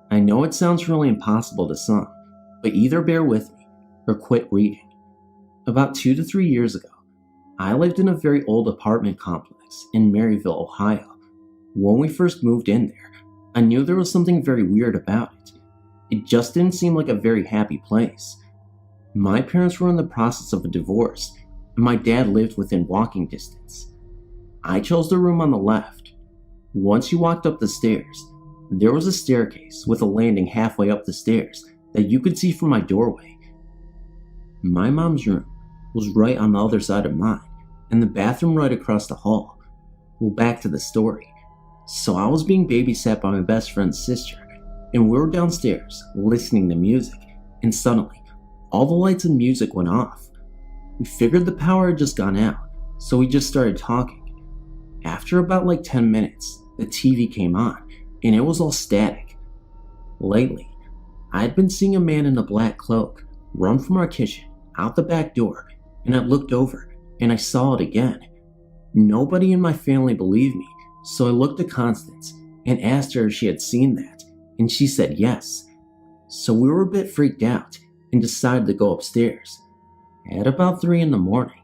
I know it sounds really impossible to some, but either bear with me or quit reading. About 2 to 3 years ago, I lived in a very old apartment complex in Maryville, Ohio. When we first moved in there, I knew there was something very weird about it. It just didn't seem like a very happy place. My parents were in the process of a divorce, and my dad lived within walking distance. I chose the room on the left. Once you walked up the stairs, there was a staircase with a landing halfway up the stairs that you could see from my doorway. My mom's room was right on the other side of mine, and the bathroom right across the hall. Well, back to the story. So I was being babysat by my best friend's sister, and we were downstairs listening to music, and suddenly, all the lights and music went off. We figured the power had just gone out, so we just started talking. After about 10 minutes, the TV came on, and it was all static. Lately, I had been seeing a man in a black cloak run from our kitchen out the back door, and I looked over and I saw it again. Nobody in my family believed me, so I looked at Constance and asked her if she had seen that, and she said yes. So we were a bit freaked out and decided to go upstairs. At about 3 in the morning,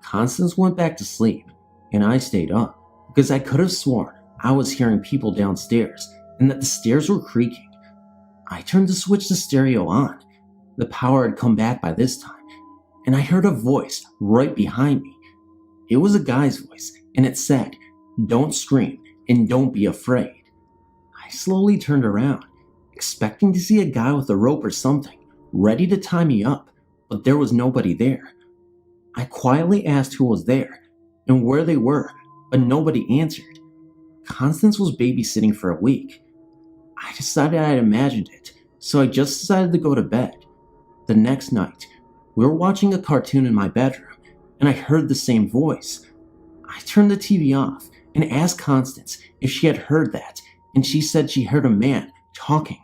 Constance went back to sleep, and I stayed up because I could have sworn I was hearing people downstairs and that the stairs were creaking. I turned to switch the stereo on. The power had come back by this time, and I heard a voice right behind me. It was a guy's voice, and it said, "Don't scream and don't be afraid." I slowly turned around, expecting to see a guy with a rope or something, ready to tie me up, but there was nobody there. I quietly asked who was there and where they were, but nobody answered. Constance was babysitting for a week. I decided I had imagined it, so I just decided to go to bed. The next night, we were watching a cartoon in my bedroom, and I heard the same voice. I turned the TV off and asked Constance if she had heard that, and she said she heard a man talking.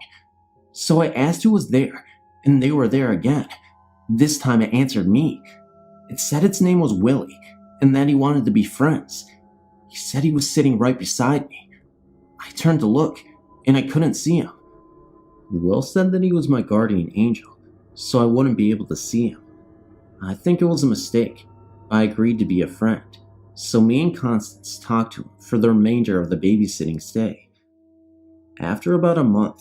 So I asked who was there, and they were there again. This time it answered me. It said its name was Willie, and that he wanted to be friends. He said he was sitting right beside me. I turned to look, and I couldn't see him. Will said that he was my guardian angel, so I wouldn't be able to see him. I think it was a mistake. I agreed to be a friend, so me and Constance talked to him for the remainder of the babysitting stay. After about a month,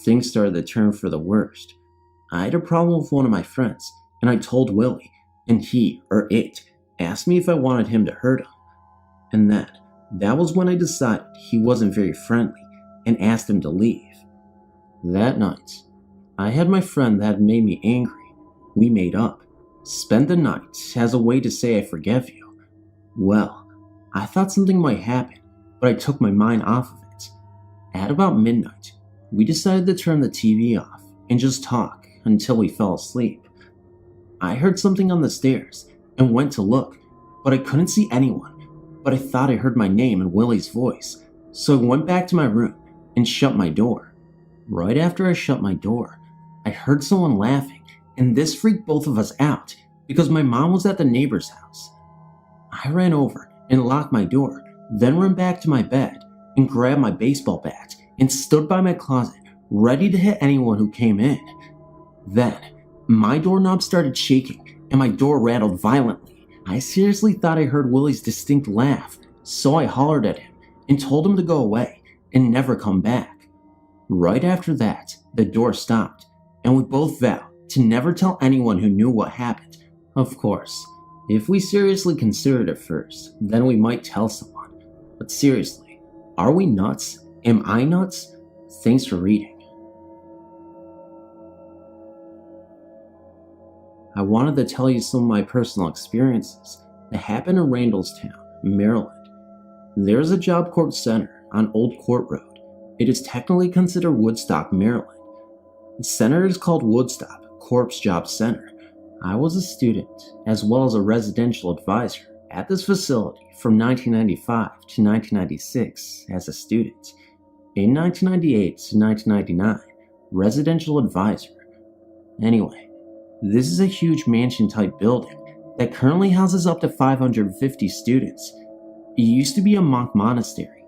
things started to turn for the worst. I had a problem with one of my friends, and I told Willie, and he, or it, asked me if I wanted him to hurt him. And that was when I decided he wasn't very friendly and asked him to leave. That night, I had my friend that had made me angry. We made up, spent the night as a way to say I forgive you. Well, I thought something might happen, but I took my mind off of it. At about midnight, we decided to turn the TV off and just talk until we fell asleep. I heard something on the stairs and went to look, but I couldn't see anyone, but I thought I heard my name and Willie's voice, so I went back to my room and shut my door. Right after I shut my door, I heard someone laughing, and this freaked both of us out because my mom was at the neighbor's house. I ran over and locked my door, then ran back to my bed and grabbed my baseball bat and stood by my closet, ready to hit anyone who came in. Then, my doorknob started shaking and my door rattled violently. I seriously thought I heard Willie's distinct laugh, so I hollered at him and told him to go away and never come back. Right after that, the door stopped, and we both vowed to never tell anyone who knew what happened. Of course, if we seriously considered it first, then we might tell someone. But seriously, are we nuts? Am I nuts? Thanks for reading. I wanted to tell you some of my personal experiences that happened in Randallstown, Maryland. There's a Job Corps Center on Old Court Road. It is technically considered Woodstock, Maryland. The center is called Woodstock Corps Job Center. I was a student, as well as a residential advisor, at this facility from 1995 to 1996 as a student. In 1998 to 1999, residential advisor. Anyway, this is a huge mansion-type building that currently houses up to 550 students. It used to be a monk monastery.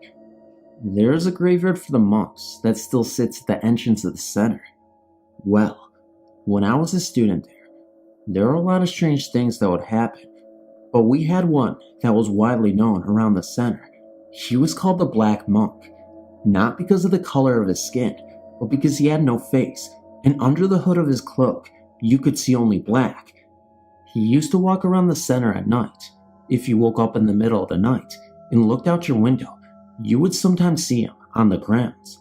There is a graveyard for the monks that still sits at the entrance of the center. Well, when I was a student there were a lot of strange things that would happen, but we had one that was widely known around the center. He was called the Black Monk, not because of the color of his skin, but because he had no face, and under the hood of his cloak, you could see only black. He used to walk around the center at night. If you woke up in the middle of the night and looked out your window, you would sometimes see him on the grounds.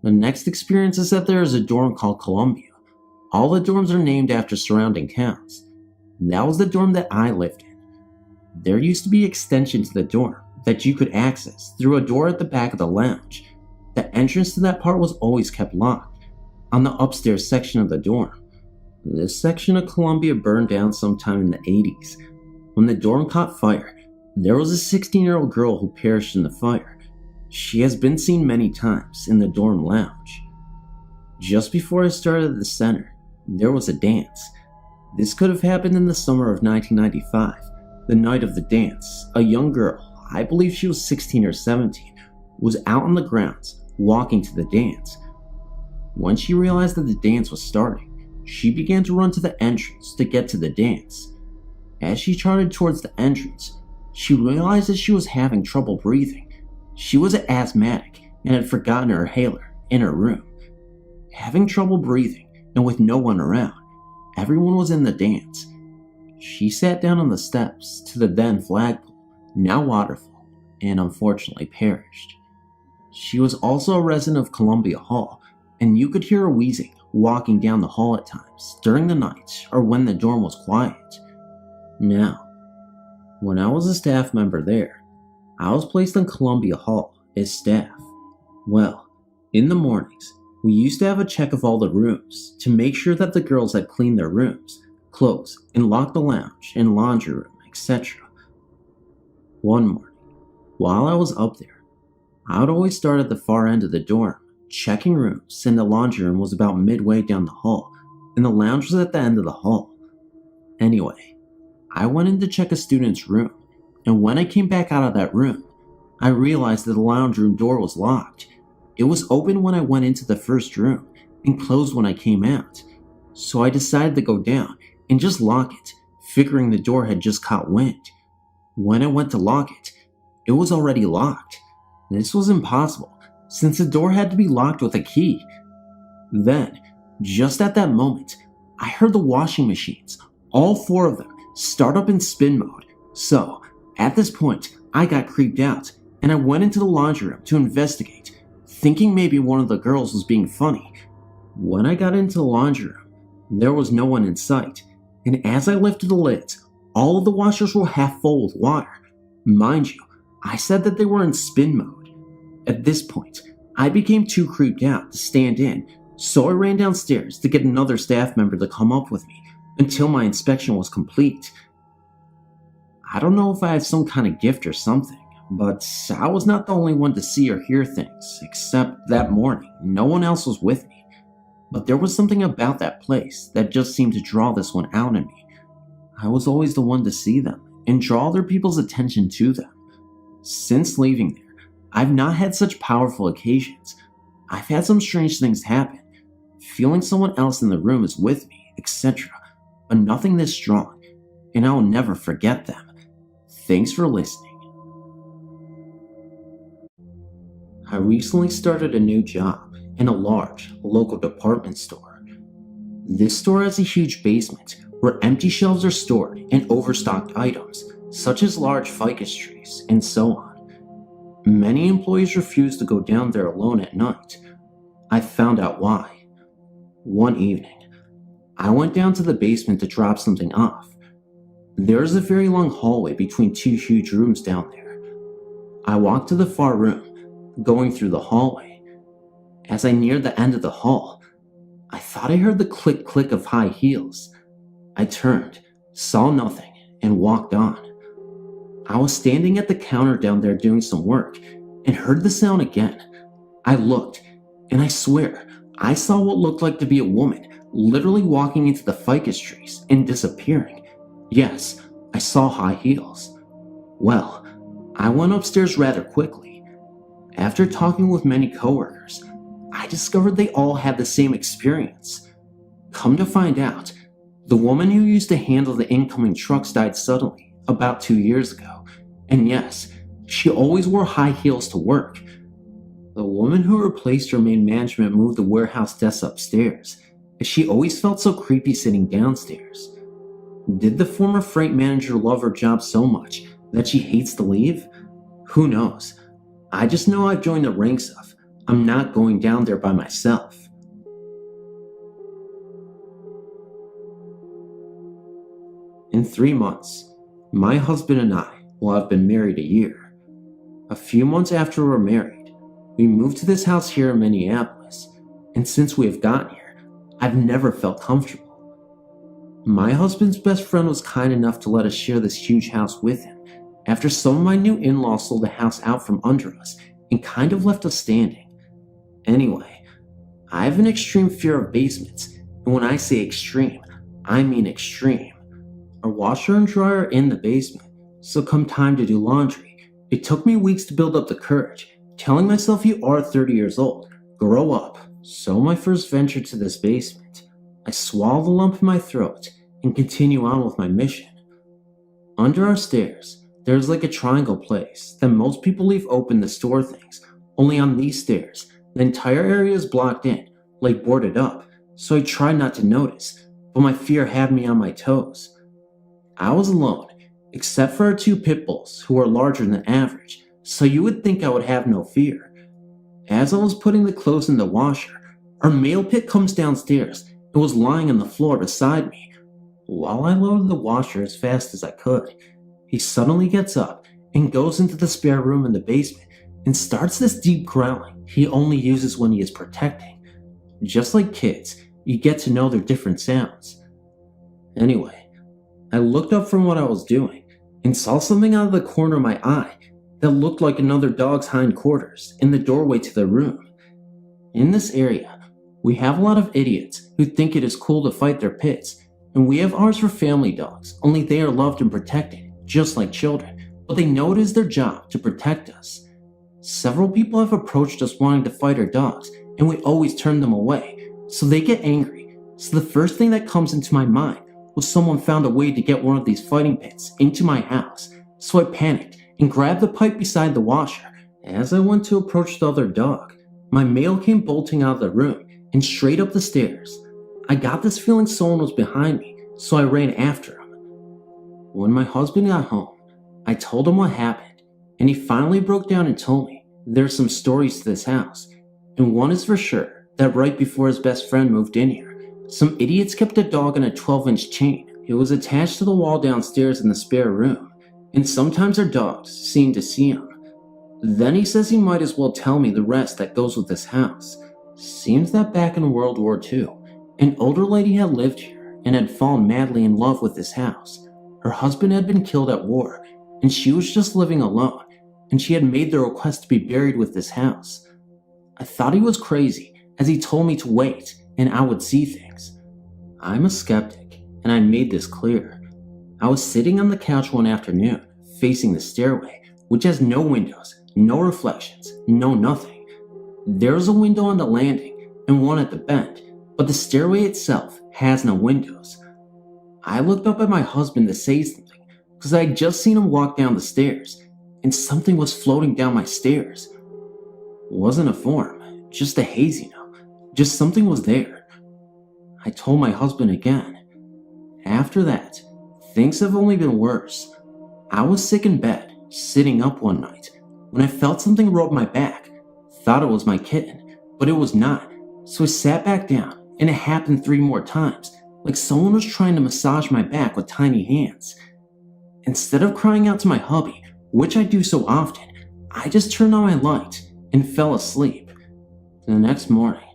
The next experience is that there is a dorm called Columbia. All the dorms are named after surrounding towns. That was the dorm that I lived in. There used to be an extension to the dorm that you could access through a door at the back of the lounge. The entrance to that part was always kept locked on the upstairs section of the dorm. This section of Columbia burned down sometime in the 80s. When the dorm caught fire, there was a 16-year-old girl who perished in the fire. She has been seen many times in the dorm lounge. Just before I started at the center, there was a dance. This could have happened in the summer of 1995. The night of the dance, a young girl, I believe she was 16 or 17, was out on the grounds, walking to the dance. When she realized that the dance was starting, she began to run to the entrance to get to the dance. As she trotted towards the entrance, she realized that she was having trouble breathing. She was an asthmatic and had forgotten her inhaler in her room. Having trouble breathing and with no one around, everyone was in the dance. She sat down on the steps to the then flagpole, now waterfall, and unfortunately perished. She was also a resident of Columbia Hall, and you could hear her wheezing walking down the hall at times during the night or when the dorm was quiet. Now, when I was a staff member there, I was placed in Columbia Hall as staff. Well, in the mornings, we used to have a check of all the rooms to make sure that the girls had cleaned their rooms, closed, and locked the lounge and laundry room, etc. One morning, while I was up there, I would always start at the far end of the dorm, checking rooms, and the laundry room was about midway down the hall, and the lounge was at the end of the hall. Anyway, I went in to check a student's room, and when I came back out of that room, I realized that the lounge room door was locked. It was open when I went into the first room and closed when I came out, so I decided to go down and just lock it, figuring the door had just caught wind. When I went to lock it, it was already locked. This was impossible, since the door had to be locked with a key. Then, just at that moment, I heard the washing machines, all four of them, start up in spin mode. So, at this point, I got creeped out, and I went into the laundry room to investigate, thinking maybe one of the girls was being funny. When I got into the laundry room, there was no one in sight, and as I lifted the lids, all of the washers were half full with water. Mind you, I said that they were in spin mode. At this point, I became too creeped out to stand in, so I ran downstairs to get another staff member to come up with me until my inspection was complete. I don't know if I had some kind of gift or something, but I was not the only one to see or hear things, except that morning no one else was with me. But there was something about that place that just seemed to draw this one out in me. I was always the one to see them and draw other people's attention to them. Since leaving there, I've not had such powerful occasions. I've had some strange things happen, feeling someone else in the room is with me, etc., but nothing this strong, and I will never forget them. Thanks for listening. I recently started a new job in a large local department store. This store has a huge basement where empty shelves are stored and overstocked items, such as large ficus trees and so on. Many employees refuse to go down there alone at night. I found out why. One evening, I went down to the basement to drop something off. There is a very long hallway between two huge rooms down there. I walked to the far room, going through the hallway. As I neared the end of the hall, I thought I heard the click-click of high heels. I turned, saw nothing, and walked on. I was standing at the counter down there doing some work, and heard the sound again. I looked, and I swear, I saw what looked like to be a woman literally walking into the ficus trees and disappearing. Yes, I saw high heels. Well, I went upstairs rather quickly. After talking with many coworkers, I discovered they all had the same experience. Come to find out, the woman who used to handle the incoming trucks died suddenly about 2 years ago, and yes, she always wore high heels to work. The woman who replaced her main management moved the warehouse desk upstairs, as she always felt so creepy sitting downstairs. Did the former freight manager love her job so much that she hates to leave? Who knows? I just know I've joined the ranks of, I'm not going down there by myself. In 3 months, my husband and I will have been married a year. A few months after we're married, we moved to this house here in Minneapolis, and since we have gotten here, I've never felt comfortable. My husband's best friend was kind enough to let us share this huge house with him after some of my new in-laws sold the house out from under us and kind of left us standing. Anyway, I have an extreme fear of basements, and when I say extreme, I mean extreme. Our washer and dryer are in the basement, so come time to do laundry, it took me weeks to build up the courage, telling myself you are 30 years old, grow up. So my first venture to this basement, I swallow the lump in my throat and continue on with my mission. Under our stairs, there's like a triangle place that most people leave open to store things, only on these stairs, the entire area is blocked in, like boarded up, so I tried not to notice, but my fear had me on my toes. I was alone, except for our 2 pit bulls, who are larger than average, so you would think I would have no fear. As I was putting the clothes in the washer, our male pit comes downstairs and was lying on the floor beside me. While I loaded the washer as fast as I could, he suddenly gets up and goes into the spare room in the basement and starts this deep growling he only uses when he is protecting. Just like kids, you get to know their different sounds. Anyway, I looked up from what I was doing and saw something out of the corner of my eye that looked like another dog's hindquarters in the doorway to the room. In this area, we have a lot of idiots who think it is cool to fight their pits, and we have ours for family dogs, only they are loved and protected, just like children, but they know it is their job to protect us. Several people have approached us wanting to fight our dogs, and we always turn them away, so they get angry. So the first thing that comes into my mind was someone found a way to get one of these fighting pits into my house, so I panicked and grabbed the pipe beside the washer. As I went to approach the other dog, my male came bolting out of the room and straight up the stairs. I got this feeling someone was behind me, so I ran after him. When my husband got home, I told him what happened, and he finally broke down and told me there's some stories to this house, and one is for sure that right before his best friend moved in here, some idiots kept a dog on a 12-inch chain. It was attached to the wall downstairs in the spare room, and sometimes our dogs seemed to see him. Then he says he might as well tell me the rest that goes with this house. Seems that back in World War II, an older lady had lived here and had fallen madly in love with this house. Her husband had been killed at war, and she was just living alone, and she had made the request to be buried with this house. I thought he was crazy, as he told me to wait, and I would see things. I'm a skeptic, and I made this clear. I was sitting on the couch one afternoon, facing the stairway, which has no windows, no reflections, no nothing. There's a window on the landing, and one at the bend, but the stairway itself has no windows. I looked up at my husband to say something, because I had just seen him walk down the stairs, and something was floating down my stairs. It wasn't a form, just a haze, just something was there. I told my husband again. After that, things have only been worse. I was sick in bed, sitting up one night, when I felt something rub my back. Thought it was my kitten, but it was not, so I sat back down, and it happened 3 more times, like someone was trying to massage my back with tiny hands. Instead of crying out to my hubby, which I do so often, I just turned on my light and fell asleep. The next morning,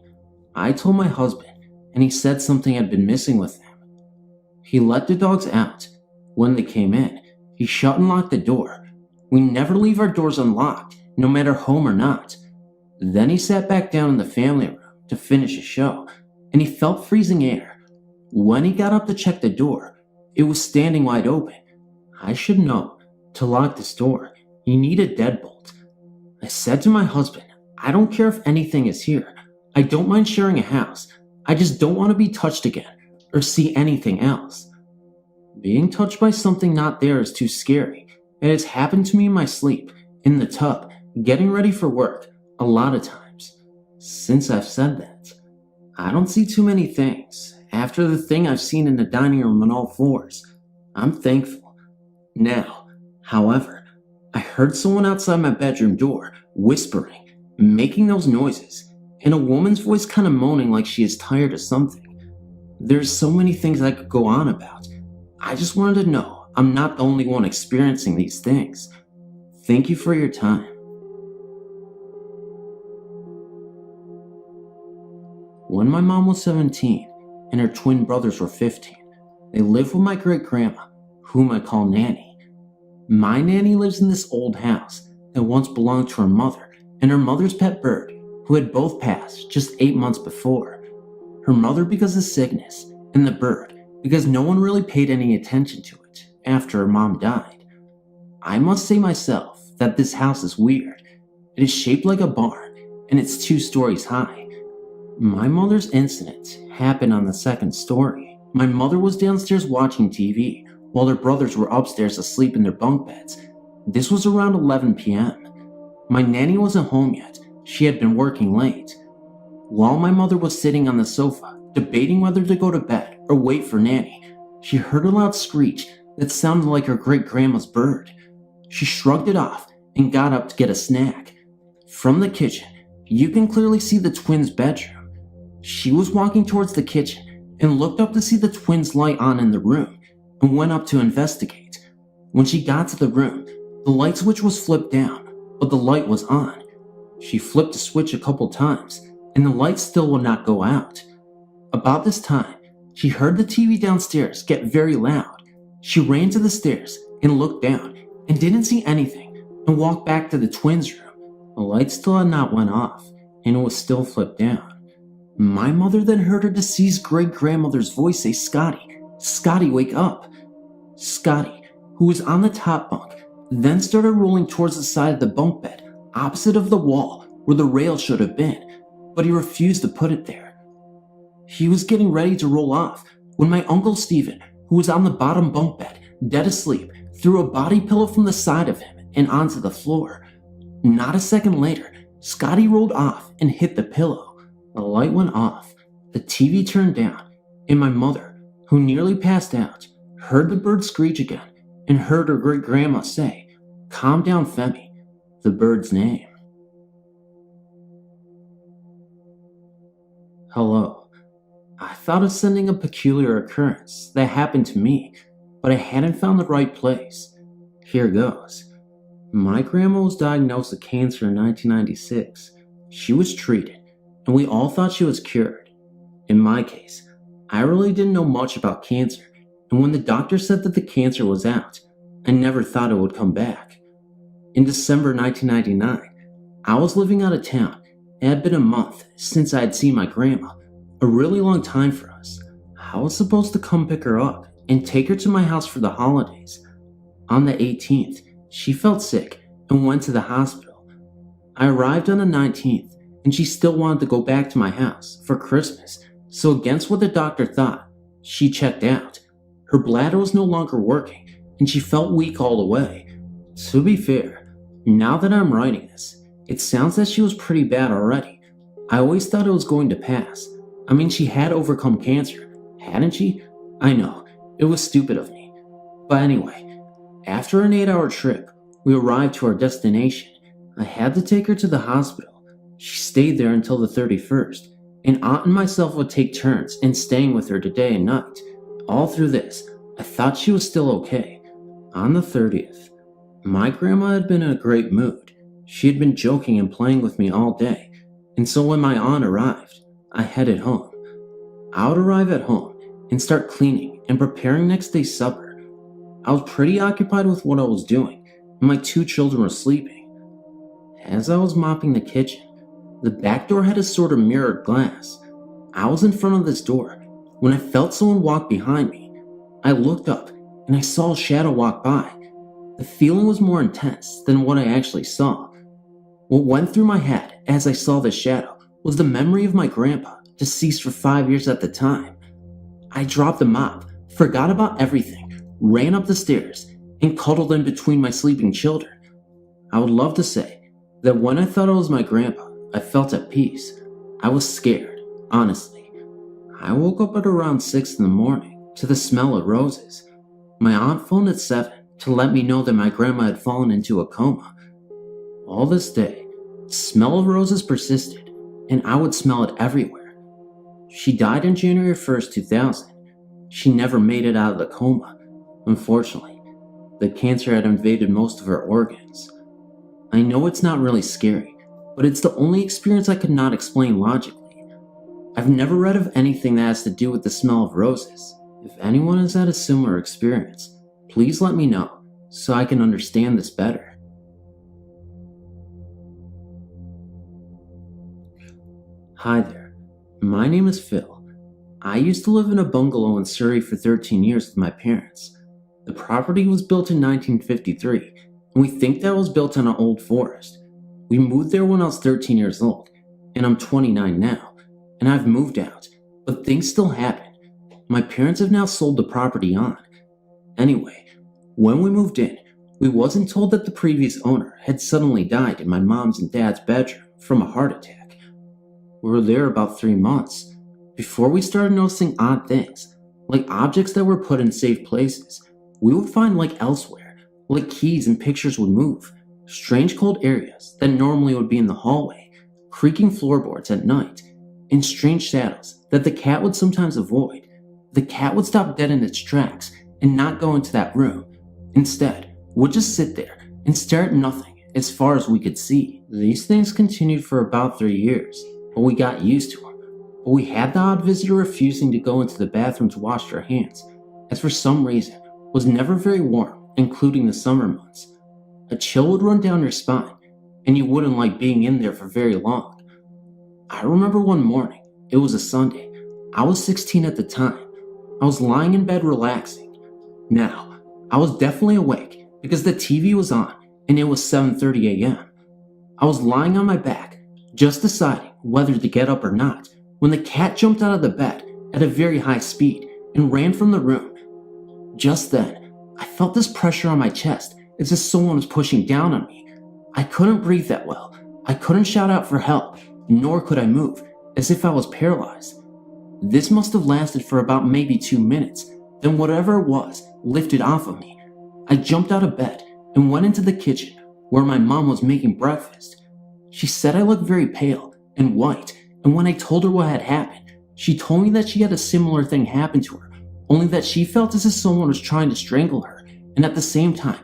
I told my husband, and he said something had been missing with them. He let the dogs out. When they came in, he shut and locked the door. We never leave our doors unlocked, no matter home or not. Then he sat back down in the family room to finish a show, and he felt freezing air. When he got up to check the door, it was standing wide open. I should know, to lock this door, you need a deadbolt. I said to my husband, I don't care if anything is here. I don't mind sharing a house. I just don't want to be touched again, or see anything else. Being touched by something not there is too scary. It has happened to me in my sleep, in the tub, getting ready for work, a lot of times. Since I've said that, I don't see too many things. After the thing I've seen in the dining room on all 4s, I'm thankful. Now, however, I heard someone outside my bedroom door whispering, making those noises, and a woman's voice kind of moaning like she is tired of something. There's so many things I could go on about. I just wanted to know I'm not the only one experiencing these things. Thank you for your time. When my mom was 17, and her twin brothers were 15. They lived with my great-grandma, whom I call Nanny. My Nanny lives in this old house that once belonged to her mother and her mother's pet bird, who had both passed just 8 months before. Her mother because of sickness, and the bird because no one really paid any attention to it after her mom died. I must say myself that this house is weird. It is shaped like a barn, and it's 2 stories high. My mother's incident happened on the 2nd story. My mother was downstairs watching TV, while her brothers were upstairs asleep in their bunk beds. This was around 11 p.m. My nanny wasn't home yet. She had been working late. While my mother was sitting on the sofa, debating whether to go to bed or wait for Nanny, she heard a loud screech that sounded like her great-grandma's bird. She shrugged it off and got up to get a snack. From the kitchen, you can clearly see the twins' bedroom. She was walking towards the kitchen and looked up to see the twins' light on in the room and went up to investigate. When she got to the room, the light switch was flipped down, but the light was on. She flipped the switch a couple times and the light still would not go out. About this time, she heard the TV downstairs get very loud. She ran to the stairs and looked down and didn't see anything and walked back to the twins' room. The light still had not went off and it was still flipped down. My mother then heard her deceased great-grandmother's voice say, "Scotty, Scotty, wake up." Scotty, who was on the top bunk, then started rolling towards the side of the bunk bed, opposite of the wall where the rail should have been, but he refused to put it there. He was getting ready to roll off when my Uncle Stephen, who was on the bottom bunk bed, dead asleep, threw a body pillow from the side of him and onto the floor. Not a second later, Scotty rolled off and hit the pillow. The light went off, the TV turned down, and my mother, who nearly passed out, heard the bird screech again and heard her great-grandma say, "Calm down, Femi," the bird's name. Hello. I thought of sending a peculiar occurrence that happened to me, but I hadn't found the right place. Here goes. My grandma was diagnosed with cancer in 1996. She was treated, and we all thought she was cured. In my case, I really didn't know much about cancer, and when the doctor said that the cancer was out, I never thought it would come back. In December 1999, I was living out of town. It had been a month since I had seen my grandma, a really long time for us. I was supposed to come pick her up and take her to my house for the holidays. On the 18th, she felt sick and went to the hospital. I arrived on the 19th, and she still wanted to go back to my house for Christmas, so against what the doctor thought, she checked out. Her bladder was no longer working, and she felt weak all the way. To be fair, now that I'm writing this, it sounds that she was pretty bad already. I always thought it was going to pass. I mean, she had overcome cancer, hadn't she? I know, it was stupid of me. But anyway, after an 8-hour trip, we arrived to our destination. I had to take her to the hospital. She stayed there until the 31st, and Aunt and myself would take turns in staying with her day and night. All through this, I thought she was still okay. On the 30th, my grandma had been in a great mood. She had been joking and playing with me all day, and so when my aunt arrived, I headed home. I would arrive at home and start cleaning and preparing next day's supper. I was pretty occupied with what I was doing, and my 2 children were sleeping. As I was mopping the kitchen, the back door had a sort of mirrored glass. I was in front of this door when I felt someone walk behind me. I looked up and I saw a shadow walk by. The feeling was more intense than what I actually saw. What went through my head as I saw this shadow was the memory of my grandpa, deceased for 5 years at the time. I dropped the mop, forgot about everything, ran up the stairs, and cuddled in between my sleeping children. I would love to say that when I thought it was my grandpa, I felt at peace. I was scared, honestly. I woke up at around 6 in the morning to the smell of roses. My aunt phoned at 7 to let me know that my grandma had fallen into a coma. All this day, the smell of roses persisted, and I would smell it everywhere. She died on January 1st, 2000. She never made it out of the coma. Unfortunately, the cancer had invaded most of her organs. I know it's not really scary, but it's the only experience I could not explain logically. I've never read of anything that has to do with the smell of roses. If anyone has had a similar experience, please let me know so I can understand this better. Hi there, my name is Phil. I used to live in a bungalow in Surrey for 13 years with my parents. The property was built in 1953, and we think that it was built on an old forest. We moved there when I was 13 years old, and I'm 29 now, and I've moved out, but things still happen. My parents have now sold the property on. Anyway, when we moved in, we wasn't told that the previous owner had suddenly died in my mom's and dad's bedroom from a heart attack. We were there about 3 months before we started noticing odd things, like objects that were put in safe places we would find like elsewhere, like keys and pictures would move, strange cold areas that normally would be in the hallway, creaking floorboards at night, and strange shadows that the cat would sometimes avoid. The cat would stop dead in its tracks and not go into that room. Instead, would just sit there and stare at nothing as far as we could see. These things continued for about 3 years, but we got used to them. But we had the odd visitor refusing to go into the bathroom to wash their hands, as for some reason was never very warm, including the summer months. A chill would run down your spine, and you wouldn't like being in there for very long. I remember one morning, it was a Sunday. I was 16 at the time. I was lying in bed relaxing. Now, I was definitely awake because the TV was on and it was 7:30 a.m. I was lying on my back, just deciding whether to get up or not, when the cat jumped out of the bed at a very high speed and ran from the room. Just then, I felt this pressure on my chest as if someone was pushing down on me. I couldn't breathe that well. I couldn't shout out for help, nor could I move, as if I was paralyzed. This must have lasted for about maybe 2 minutes. Then whatever it was lifted off of me. I jumped out of bed and went into the kitchen where my mom was making breakfast. She said I looked very pale and white, and when I told her what had happened, she told me that she had a similar thing happen to her, only that she felt as if someone was trying to strangle her, and at the same time,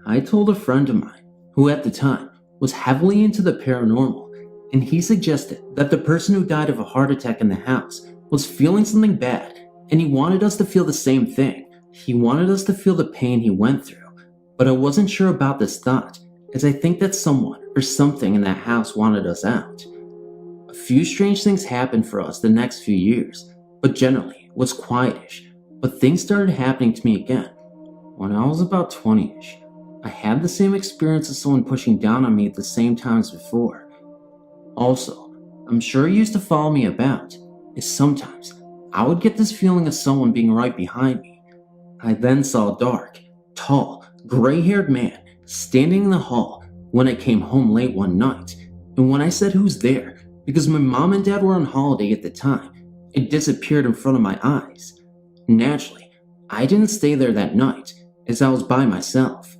I told a friend of mine who at the time was heavily into the paranormal, and he suggested that the person who died of a heart attack in the house was feeling something bad, and he wanted us to feel the same thing. He wanted us to feel the pain he went through, but I wasn't sure about this thought, as I think that someone or something in that house wanted us out. A few strange things happened for us the next few years, but generally it was quietish, but things started happening to me again. When I was about 20ish, I had the same experience of someone pushing down on me at the same time as before. Also, I'm sure it used to follow me about, is sometimes I would get this feeling of someone being right behind me. I then saw a dark, tall, gray-haired man standing in the hall when I came home late one night, and when I said who's there, because my mom and dad were on holiday at the time, it disappeared in front of my eyes. Naturally, I didn't stay there that night, as I was by myself.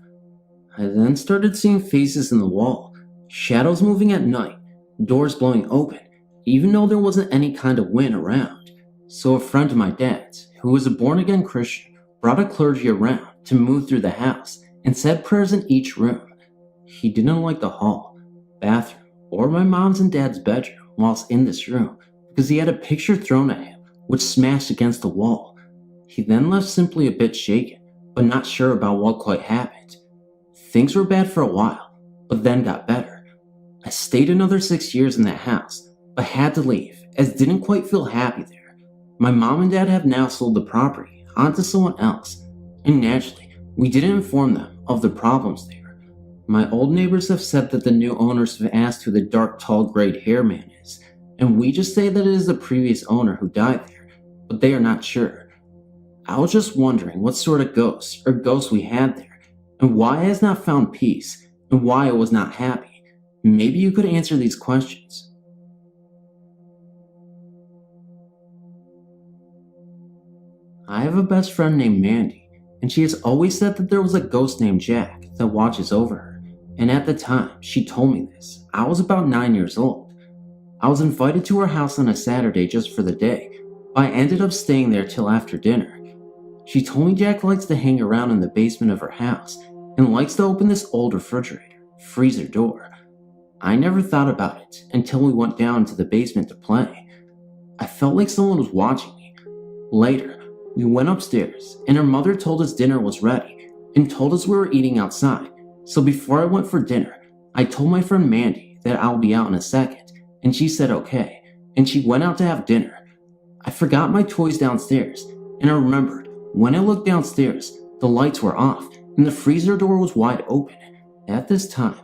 I then started seeing faces in the wall, shadows moving at night, doors blowing open, even though there wasn't any kind of wind around. So a friend of my dad's, who was a born-again Christian, brought a clergy around to move through the house and said prayers in each room. He didn't like the hall, bathroom, or my mom's and dad's bedroom whilst in this room because he had a picture thrown at him which smashed against the wall. He then left simply a bit shaken, but not sure about what quite happened. Things were bad for a while, but then got better. I stayed another 6 years in that house, but had to leave as didn't quite feel happy there. My mom and dad have now sold the property onto someone else, and naturally, we didn't inform them of the problems there. My old neighbors have said that the new owners have asked who the dark, tall, grayed hair man is, and we just say that it is the previous owner who died there, but they are not sure. I was just wondering what sort of ghosts or ghosts we had there, and why I has not found peace, and why I was not happy. Maybe you could answer these questions. I have a best friend named Mandy, and she has always said that there was a ghost named Jack that watches over her, and at the time she told me this, I was about 9 years old. I was invited to her house on a Saturday just for the day, but I ended up staying there till after dinner. She told me Jack likes to hang around in the basement of her house and likes to open this old refrigerator, freezer door. I never thought about it until we went down to the basement to play. I felt like someone was watching me. Later, we went upstairs and her mother told us dinner was ready and told us we were eating outside. So before I went for dinner, I told my friend Mandy that I'll be out in a second, and she said okay, and she went out to have dinner. I forgot my toys downstairs, and I remembered when I looked downstairs, the lights were off and the freezer door was wide open. At this time,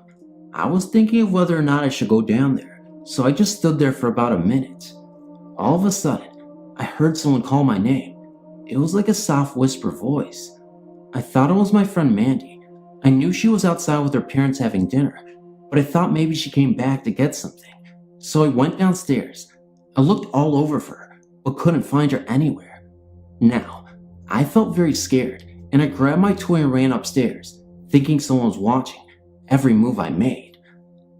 I was thinking of whether or not I should go down there, so I just stood there for about a minute. All of a sudden, I heard someone call my name. It was like a soft whisper voice. I thought it was my friend Mandy. I knew she was outside with her parents having dinner, but I thought maybe she came back to get something. So I went downstairs. I looked all over for her, but couldn't find her anywhere. Now, I felt very scared, and I grabbed my toy and ran upstairs, thinking someone was watching every move I made.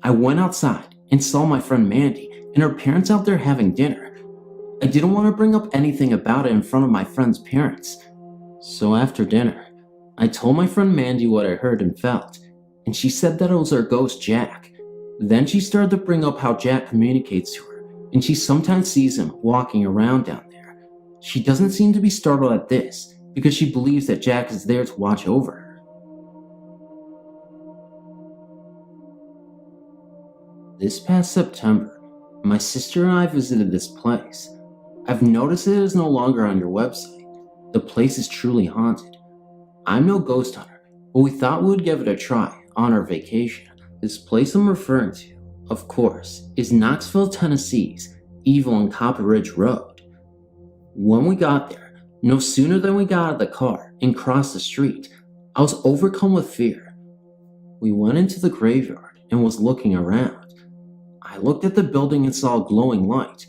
I went outside and saw my friend Mandy and her parents out there having dinner. I didn't want to bring up anything about it in front of my friend's parents. So after dinner, I told my friend Mandy what I heard and felt, and she said that it was our ghost Jack. Then she started to bring up how Jack communicates to her, and she sometimes sees him walking around down there. She doesn't seem to be startled at this, because she believes that Jack is there to watch over her. This past September, my sister and I visited this place. I've noticed it is no longer on your website. The place is truly haunted. I'm no ghost hunter, but we thought we would give it a try on our vacation. This place I'm referring to, of course, is Knoxville, Tennessee's Evil and Copper Ridge Road. When we got there, no sooner than we got out of the car and crossed the street, I was overcome with fear. We went into the graveyard and was looking around. I looked at the building and saw a glowing light.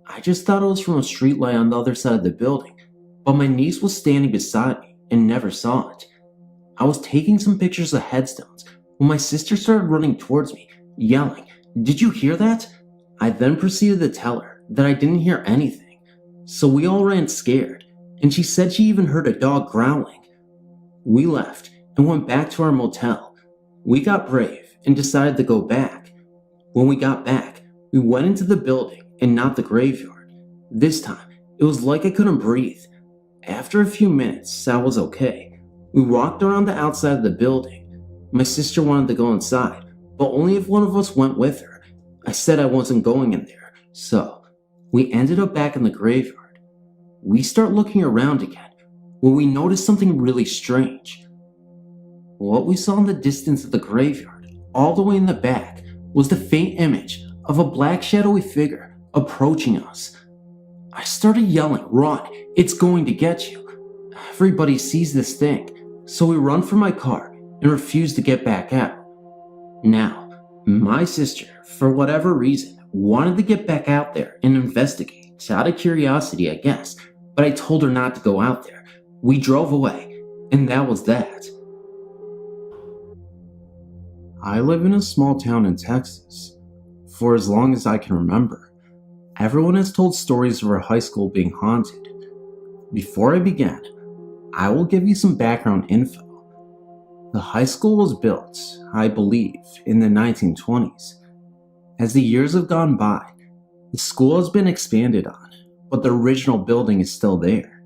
I just thought it was from a street light on the other side of the building, but my niece was standing beside me and never saw it. I was taking some pictures of headstones when my sister started running towards me, yelling, "Did you hear that?" I then proceeded to tell her that I didn't hear anything, so we all ran scared, and she said she even heard a dog growling. We left and went back to our motel. We got brave and decided to go back. When we got back, we went into the building and not the graveyard. This time, it was like I couldn't breathe. After a few minutes, I was okay. We walked around the outside of the building. My sister wanted to go inside, but only if one of us went with her. I said I wasn't going in there, so we ended up back in the graveyard. We start looking around again when we noticed something really strange. What we saw in the distance of the graveyard, all the way in the back, was the faint image of a black shadowy figure approaching us. I started yelling, "Run, it's going to get you." Everybody sees this thing, so we run for my car and refuse to get back out. Now, my sister, for whatever reason, wanted to get back out there and investigate, out of curiosity, I guess, but I told her not to go out there. We drove away, and that was that. I live in a small town in Texas. For as long as I can remember, everyone has told stories of our high school being haunted. Before I begin, I will give you some background info. The high school was built, I believe, in the 1920s. As the years have gone by, the school has been expanded on, but the original building is still there.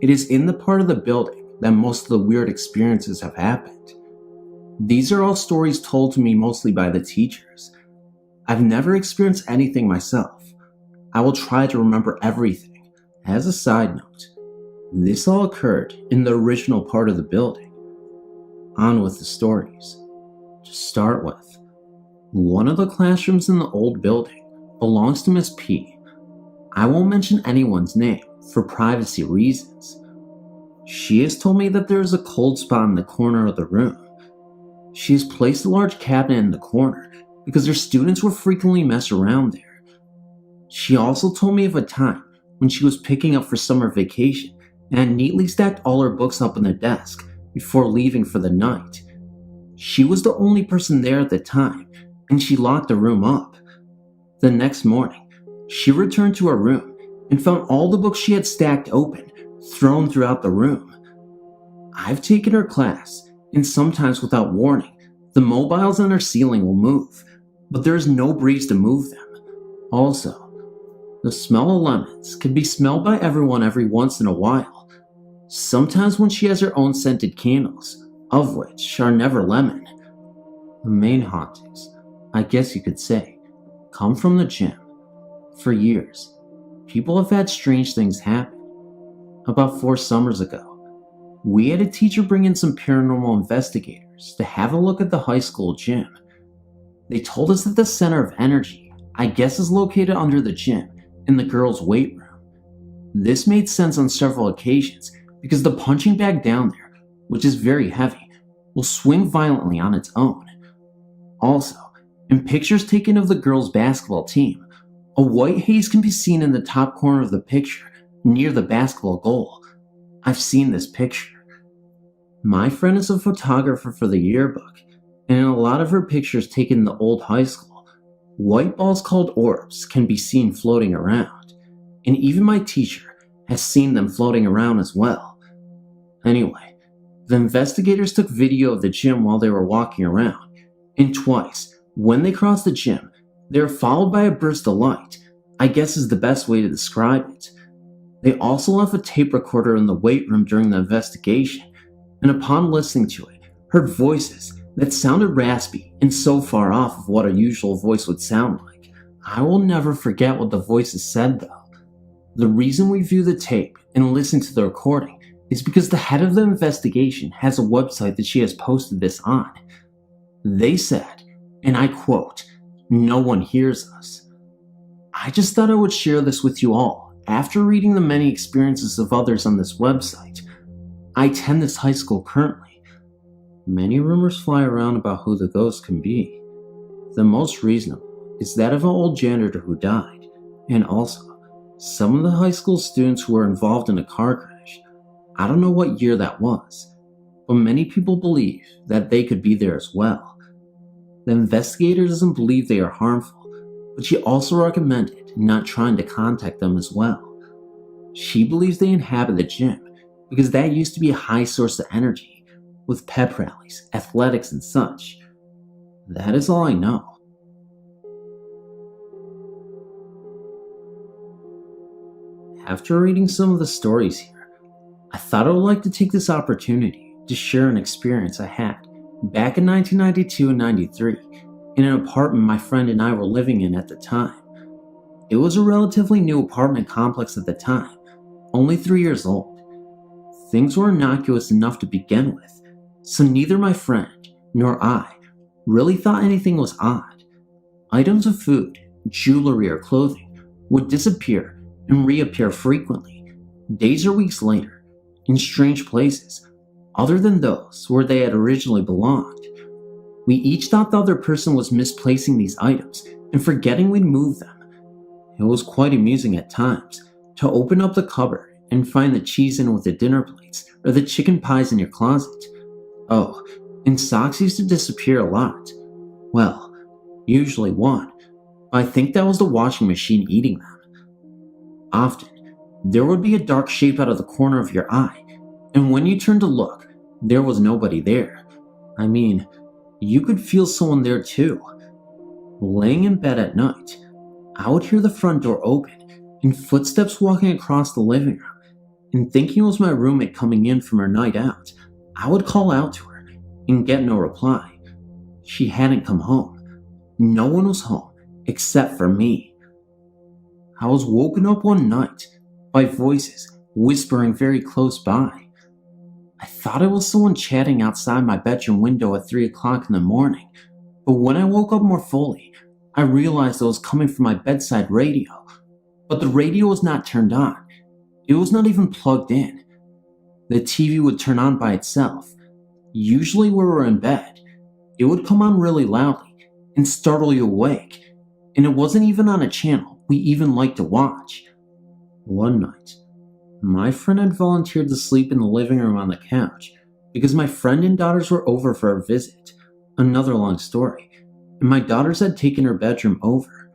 It is in the part of the building that most of the weird experiences have happened. These are all stories told to me mostly by the teachers. I've never experienced anything myself. I will try to remember everything. As a side note, this all occurred in the original part of the building. On with the stories. To start with, one of the classrooms in the old building belongs to Miss P. I won't mention anyone's name for privacy reasons. She has told me that there is a cold spot in the corner of the room. She has placed a large cabinet in the corner because her students would frequently mess around there. She also told me of a time when she was picking up for summer vacation and had neatly stacked all her books up on the desk before leaving for the night. She was the only person there at the time, and she locked the room up. The next morning, she returned to her room and found all the books she had stacked open, thrown throughout the room. I've taken her class, and sometimes without warning, the mobiles on her ceiling will move, but there is no breeze to move them. Also, the smell of lemons can be smelled by everyone every once in a while. Sometimes when she has her own scented candles, of which are never lemon. The main hauntings, I guess you could say, come from the gym. For years, people have had strange things happen. About 4 summers ago, we had a teacher bring in some paranormal investigators to have a look at the high school gym. They told us that the center of energy, I guess, is located under the gym in the girls' weight room. This made sense on several occasions because the punching bag down there, which is very heavy, will swing violently on its own. Also, in pictures taken of the girls' basketball team, a white haze can be seen in the top corner of the picture near the basketball goal. I've seen this picture. My friend is a photographer for the yearbook, and in a lot of her pictures taken in the old high school, white balls called orbs can be seen floating around, and even my teacher has seen them floating around as well. Anyway, the investigators took video of the gym while they were walking around, and twice, when they crossed the gym, they were followed by a burst of light, I guess is the best way to describe it. They also left a tape recorder in the weight room during the investigation, and upon listening to it, heard voices that sounded raspy and so far off of what a usual voice would sound like. I will never forget what the voices said though. The reason we view the tape and listen to the recording is because the head of the investigation has a website that she has posted this on. They said, and I quote, "No one hears us." I just thought I would share this with you all after reading the many experiences of others on this website. I attend this high school currently. Many rumors fly around about who the ghost can be. The most reasonable is that of an old janitor who died, and also some of the high school students who were involved in a car crash. I don't know what year that was, but many people believe that they could be there as well. The investigator doesn't believe they are harmful, but she also recommended not trying to contact them as well. She believes they inhabit the gym because that used to be a high source of energy, with pep rallies, athletics, and such. That is all I know. After reading some of the stories here, I thought I would like to take this opportunity to share an experience I had back in 1992 and 93 in an apartment my friend and I were living in at the time. It was a relatively new apartment complex at the time, only 3 years old. Things were innocuous enough to begin with, so neither my friend nor I really thought anything was odd. Items of food, jewelry, or clothing would disappear and reappear frequently, days or weeks later, in strange places, other than those where they had originally belonged. We each thought the other person was misplacing these items and forgetting we'd moved them. It was quite amusing at times to open up the cupboard and find the cheese in with the dinner plates or the chicken pies in your closet. Oh, and socks used to disappear a lot. Well, usually one, but I think that was the washing machine eating them. Often, there would be a dark shape out of the corner of your eye, and when you turned to look, there was nobody there. I mean, you could feel someone there too. Laying in bed at night, I would hear the front door open and footsteps walking across the living room, and thinking it was my roommate coming in from her night out, I would call out to her and get no reply. She hadn't come home. No one was home except for me. I was woken up one night by voices whispering very close by. I thought it was someone chatting outside my bedroom window at 3 o'clock in the morning, but when I woke up more fully, I realized it was coming from my bedside radio. But the radio was not turned on. It was not even plugged in. The TV would turn on by itself. Usually when we were in bed, it would come on really loudly and startle you awake, and it wasn't even on a channel we even liked to watch. One night, my friend had volunteered to sleep in the living room on the couch because my friend and daughters were over for a visit. Another long story, and my daughters had taken her bedroom over.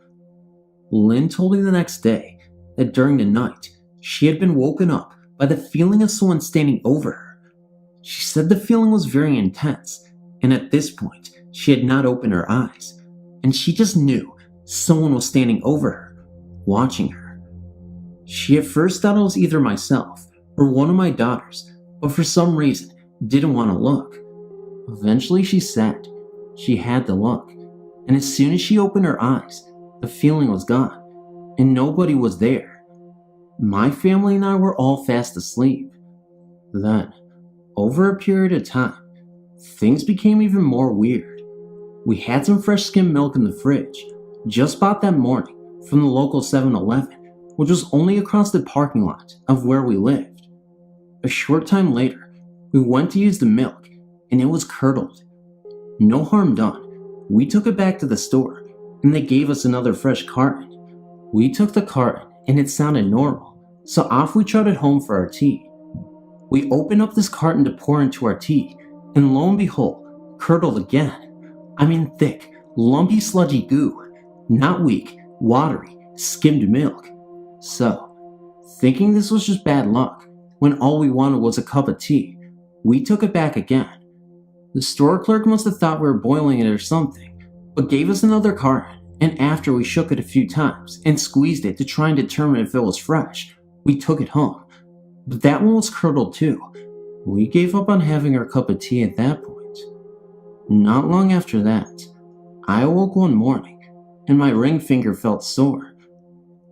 Lynn told me the next day that during the night, she had been woken up by the feeling of someone standing over her. She said the feeling was very intense, and at this point, she had not opened her eyes, and she just knew someone was standing over her, watching her. She at first thought it was either myself or one of my daughters, but for some reason didn't want to look. Eventually she said she had to look, and as soon as she opened her eyes, the feeling was gone, and nobody was there. My family and I were all fast asleep. Then, over a period of time, things became even more weird. We had some fresh skim milk in the fridge, just bought that morning from the local 7-Eleven, which was only across the parking lot of where we lived. A short time later, we went to use the milk, and it was curdled. No harm done. We took it back to the store, and they gave us another fresh carton. We took the carton, and it sounded normal, so off we trotted home for our tea. We opened up this carton to pour into our tea, and lo and behold, curdled again. I mean thick, lumpy, sludgy goo. Not weak, watery, skimmed milk. So, thinking this was just bad luck, when all we wanted was a cup of tea, we took it back again. The store clerk must have thought we were boiling it or something, but gave us another carton, and after we shook it a few times and squeezed it to try and determine if it was fresh, we took it home. But that one was curdled too. We gave up on having our cup of tea at that point. Not long after that, I awoke one morning, and my ring finger felt sore.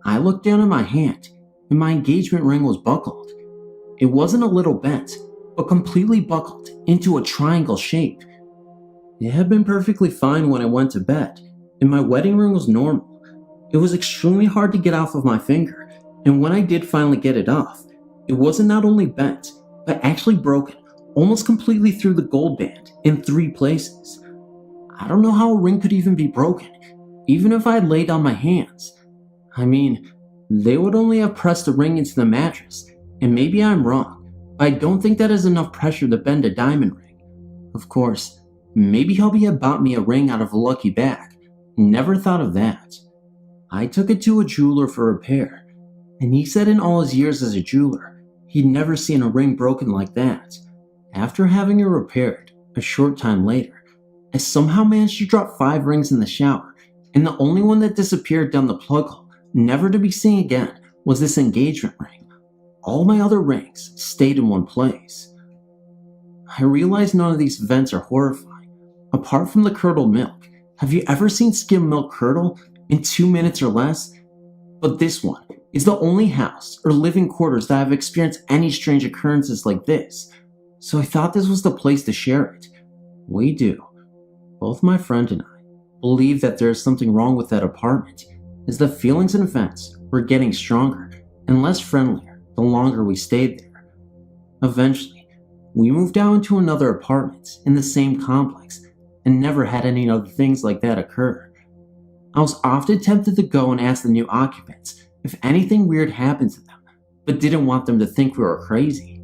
I looked down at my hand, and my engagement ring was buckled. It wasn't a little bent, but completely buckled into a triangle shape. It had been perfectly fine when I went to bed, and my wedding ring was normal. It was extremely hard to get off of my finger, and when I did finally get it off, it wasn't not only bent, but actually broken almost completely through the gold band in 3 places. I don't know how a ring could even be broken, even if I had laid on my hands. I mean, they would only have pressed the ring into the mattress, and maybe I'm wrong, but I don't think that is enough pressure to bend a diamond ring. Of course, maybe hubby had bought me a ring out of a lucky bag. Never thought of that. I took it to a jeweler for repair, and he said in all his years as a jeweler, he'd never seen a ring broken like that. After having it repaired, a short time later, I somehow managed to drop 5 rings in the shower, and the only one that disappeared down the plug hole, never to be seen again, was this engagement ring. All my other rings stayed in one place. I realize none of these events are horrifying. Apart from the curdled milk, have you ever seen skim milk curdle in 2 minutes or less? But this one is the only house or living quarters that have experienced any strange occurrences like this, so I thought this was the place to share it. We do. Both my friend and I believe that there is something wrong with that apartment, as the feelings and events were getting stronger and less friendlier the longer we stayed there. Eventually, we moved down into another apartment in the same complex and never had any other things like that occur. I was often tempted to go and ask the new occupants if anything weird happened to them, but didn't want them to think we were crazy.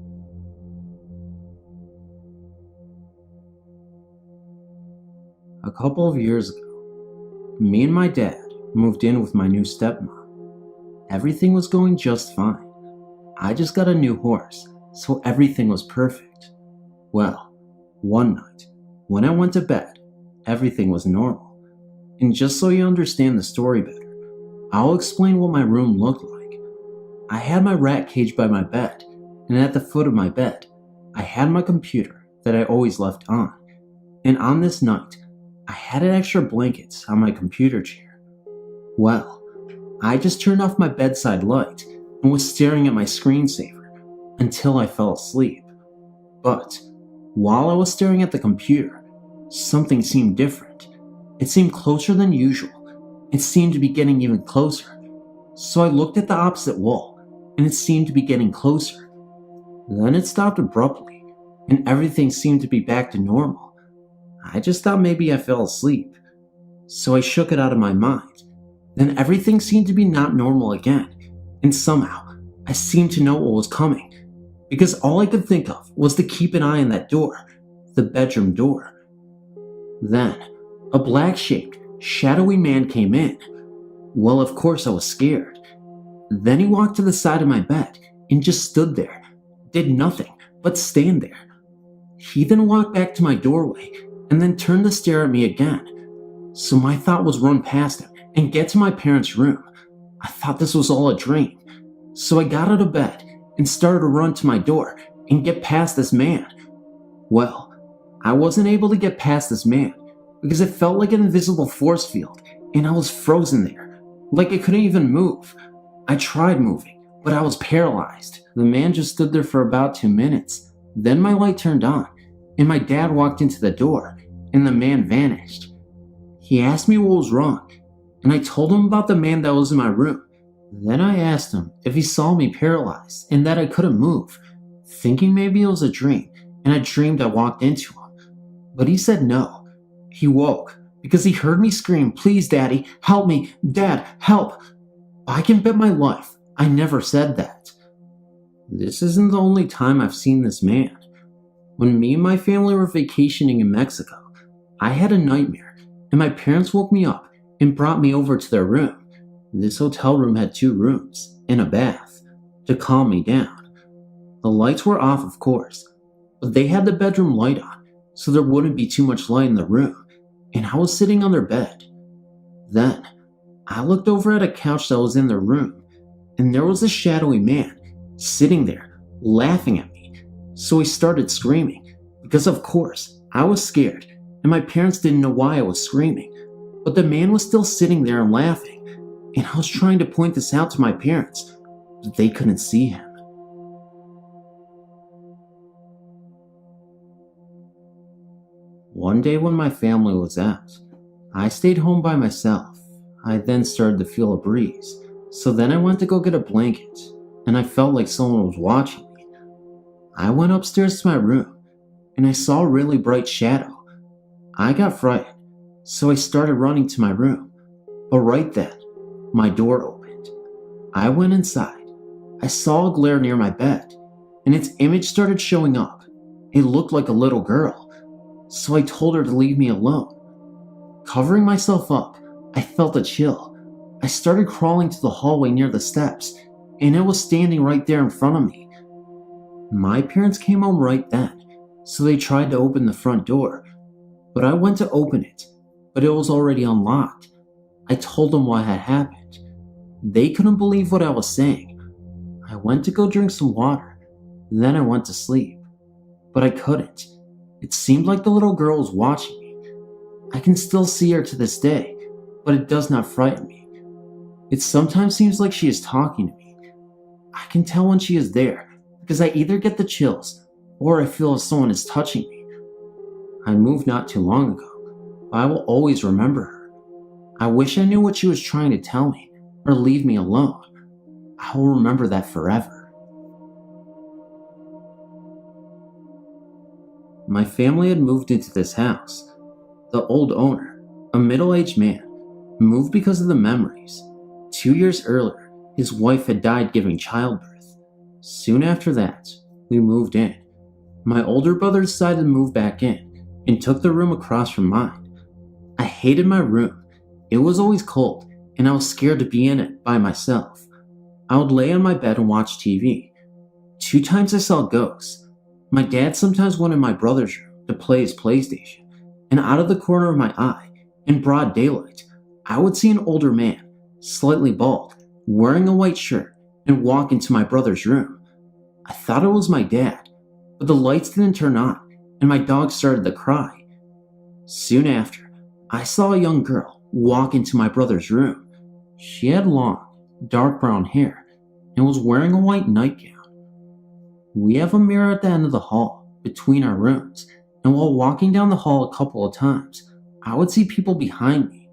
A couple of years ago, me and my dad moved in with my new stepmom. Everything was going just fine. I just got a new horse, so everything was perfect. Well, one night, when I went to bed, everything was normal. And just so you understand the story better, I'll explain what my room looked like. I had my rat cage by my bed, and at the foot of my bed, I had my computer that I always left on. And on this night, I had extra blankets on my computer chair. Well, I just turned off my bedside light and was staring at my screensaver until I fell asleep. But while I was staring at the computer, something seemed different. It seemed closer than usual. It seemed to be getting even closer. So I looked at the opposite wall, and it seemed to be getting closer. Then it stopped abruptly, and everything seemed to be back to normal. I just thought maybe I fell asleep. So I shook it out of my mind. Then everything seemed to be not normal again, and somehow I seemed to know what was coming, because all I could think of was to keep an eye on that door, the bedroom door. Then, a black-shaped, shadowy man came in. Well, of course I was scared. Then he walked to the side of my bed and just stood there, did nothing but stand there. He then walked back to my doorway and then turned to stare at me again. So my thought was run past him and get to my parents' room. I thought this was all a dream. So I got out of bed and started to run to my door and get past this man. Well, I wasn't able to get past this man because it felt like an invisible force field, and I was frozen there, like I couldn't even move. I tried moving, but I was paralyzed. The man just stood there for about 2 minutes. Then my light turned on, and my dad walked into the door, and the man vanished. He asked me what was wrong, and I told him about the man that was in my room. Then I asked him if he saw me paralyzed and that I couldn't move, thinking maybe it was a dream, and I dreamed I walked into him. But he said no. He woke because he heard me scream, "Please, Daddy, help me! Dad, help!" I can bet my life I never said that. This isn't the only time I've seen this man. When me and my family were vacationing in Mexico, I had a nightmare, and my parents woke me up and brought me over to their room. This hotel room had 2 rooms and a bath to calm me down. The lights were off, of course, but they had the bedroom light on, so there wouldn't be too much light in the room, and I was sitting on their bed. Then, I looked over at a couch that was in their room, and there was a shadowy man sitting there, laughing at me. So he started screaming, because of course, I was scared, and my parents didn't know why I was screaming, but the man was still sitting there and laughing, and I was trying to point this out to my parents, but they couldn't see him. One day when my family was out, I stayed home by myself. I then started to feel a breeze, so then I went to go get a blanket, and I felt like someone was watching me. I went upstairs to my room, and I saw a really bright shadow. I got frightened, so I started running to my room, but right then, my door opened. I went inside. I saw a glare near my bed, and its image started showing up. It looked like a little girl. So I told her to leave me alone. Covering myself up, I felt a chill. I started crawling to the hallway near the steps, and it was standing right there in front of me. My parents came home right then, so they tried to open the front door, but I went to open it, but it was already unlocked. I told them what had happened. They couldn't believe what I was saying. I went to go drink some water, then I went to sleep, but I couldn't. It seemed like the little girl was watching me. I can still see her to this day, but it does not frighten me. It sometimes seems like she is talking to me. I can tell when she is there because I either get the chills or I feel as someone is touching me. I moved not too long ago, but I will always remember her. I wish I knew what she was trying to tell me or leave me alone. I will remember that forever. My family had moved into this house. The old owner, a middle-aged man, moved because of the memories. 2 years earlier, his wife had died giving childbirth. Soon after that, we moved in. My older brother decided to move back in and took the room across from mine. I hated my room. It was always cold, and I was scared to be in it by myself. I would lay on my bed and watch TV. 2 times I saw ghosts. My dad sometimes went in my brother's room to play his PlayStation, and out of the corner of my eye, in broad daylight, I would see an older man, slightly bald, wearing a white shirt, and walk into my brother's room. I thought it was my dad, but the lights didn't turn on, and my dog started to cry. Soon after, I saw a young girl walk into my brother's room. She had long, dark brown hair, and was wearing a white nightgown. We have a mirror at the end of the hall, between our rooms, and while walking down the hall a couple of times, I would see people behind me.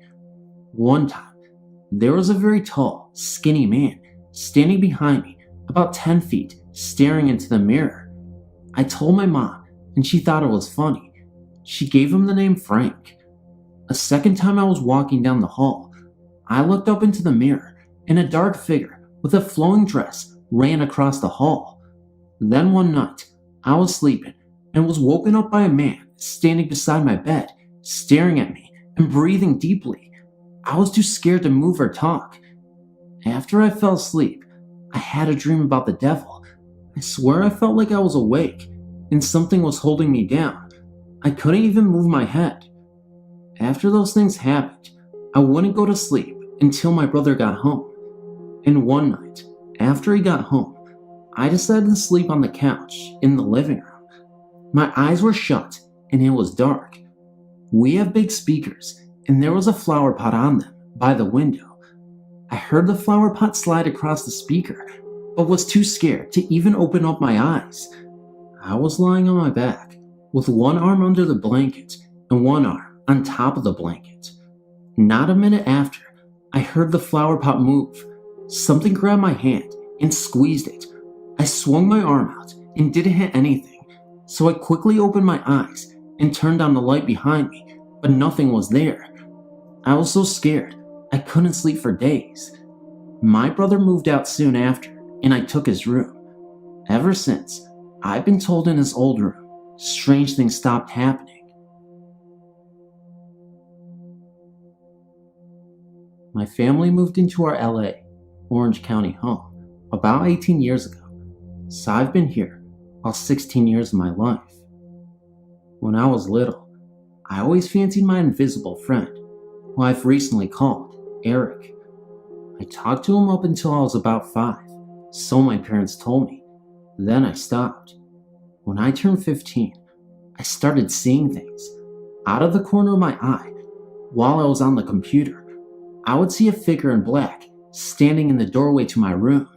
One time, there was a very tall, skinny man standing behind me, about 10 feet, staring into the mirror. I told my mom, and she thought it was funny. She gave him the name Frank. A second time I was walking down the hall, I looked up into the mirror, and a dark figure with a flowing dress ran across the hall. Then one night, I was sleeping and was woken up by a man standing beside my bed, staring at me and breathing deeply. I was too scared to move or talk. After I fell asleep, I had a dream about the devil. I swear I felt like I was awake and something was holding me down. I couldn't even move my head. After those things happened, I wouldn't go to sleep until my brother got home. And one night, after he got home, I decided to sleep on the couch in the living room. My eyes were shut and it was dark. We have big speakers and there was a flower pot on them by the window. I heard the flower pot slide across the speaker, but was too scared to even open up my eyes. I was lying on my back with one arm under the blanket and one arm on top of the blanket. Not a minute after, I heard the flower pot move. Something grabbed my hand and squeezed it. I swung my arm out and didn't hit anything, so I quickly opened my eyes and turned on the light behind me, but nothing was there. I was so scared, I couldn't sleep for days. My brother moved out soon after, and I took his room. Ever since, I've been told in his old room, strange things stopped happening. My family moved into our LA, Orange County home about 18 years ago, so I've been here all 16 years of my life. When I was little, I always fancied my invisible friend, who I've recently called Eric. I talked to him up until I was about 5, so my parents told me. Then I stopped. When I turned 15, I started seeing things. Out of the corner of my eye, while I was on the computer, I would see a figure in black standing in the doorway to my room.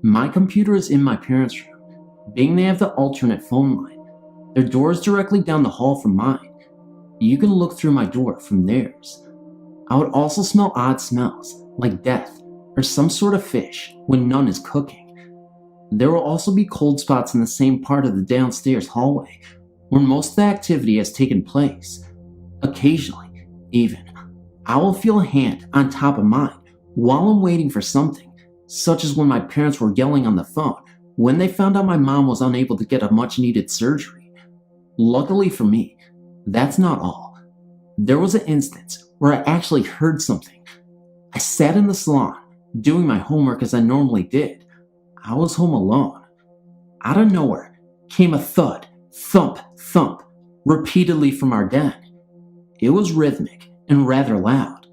My computer is in my parents' room, being they have the alternate phone line. Their door is directly down the hall from mine. You can look through my door from theirs. I would also smell odd smells, like death or some sort of fish, when none is cooking. There will also be cold spots in the same part of the downstairs hallway, where most of the activity has taken place. Occasionally, even, I will feel a hand on top of mine while I'm waiting for something, such as when my parents were yelling on the phone when they found out my mom was unable to get a much-needed surgery. Luckily for me, that's not all. There was an instance where I actually heard something. I sat in the salon, doing my homework as I normally did. I was home alone. Out of nowhere came a thud, thump, thump, repeatedly from our den. It was rhythmic and rather loud.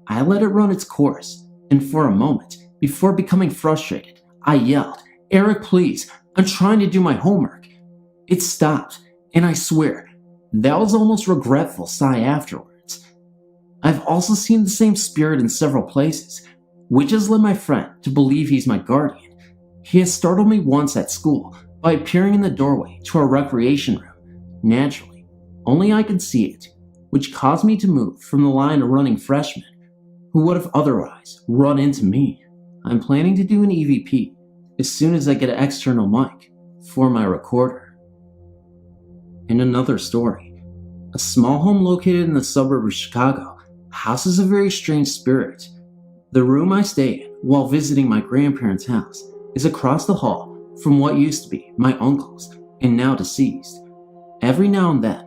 I let it run its course, and for a moment, before becoming frustrated, I yelled, "Eric, please, I'm trying to do my homework." It stopped, and I swear, that was almost regretful sigh afterwards. I've also seen the same spirit in several places, which has led my friend to believe he's my guardian. He has startled me once at school by appearing in the doorway to our recreation room. Naturally, only I could see it, which caused me to move from the line of running freshmen, who would have otherwise run into me. I'm planning to do an EVP as soon as I get an external mic for my recorder. In another story, a small home located in the suburb of Chicago houses a very strange spirit. The room I stay in while visiting my grandparents' house is across the hall from what used to be my uncle's and now deceased. Every now and then,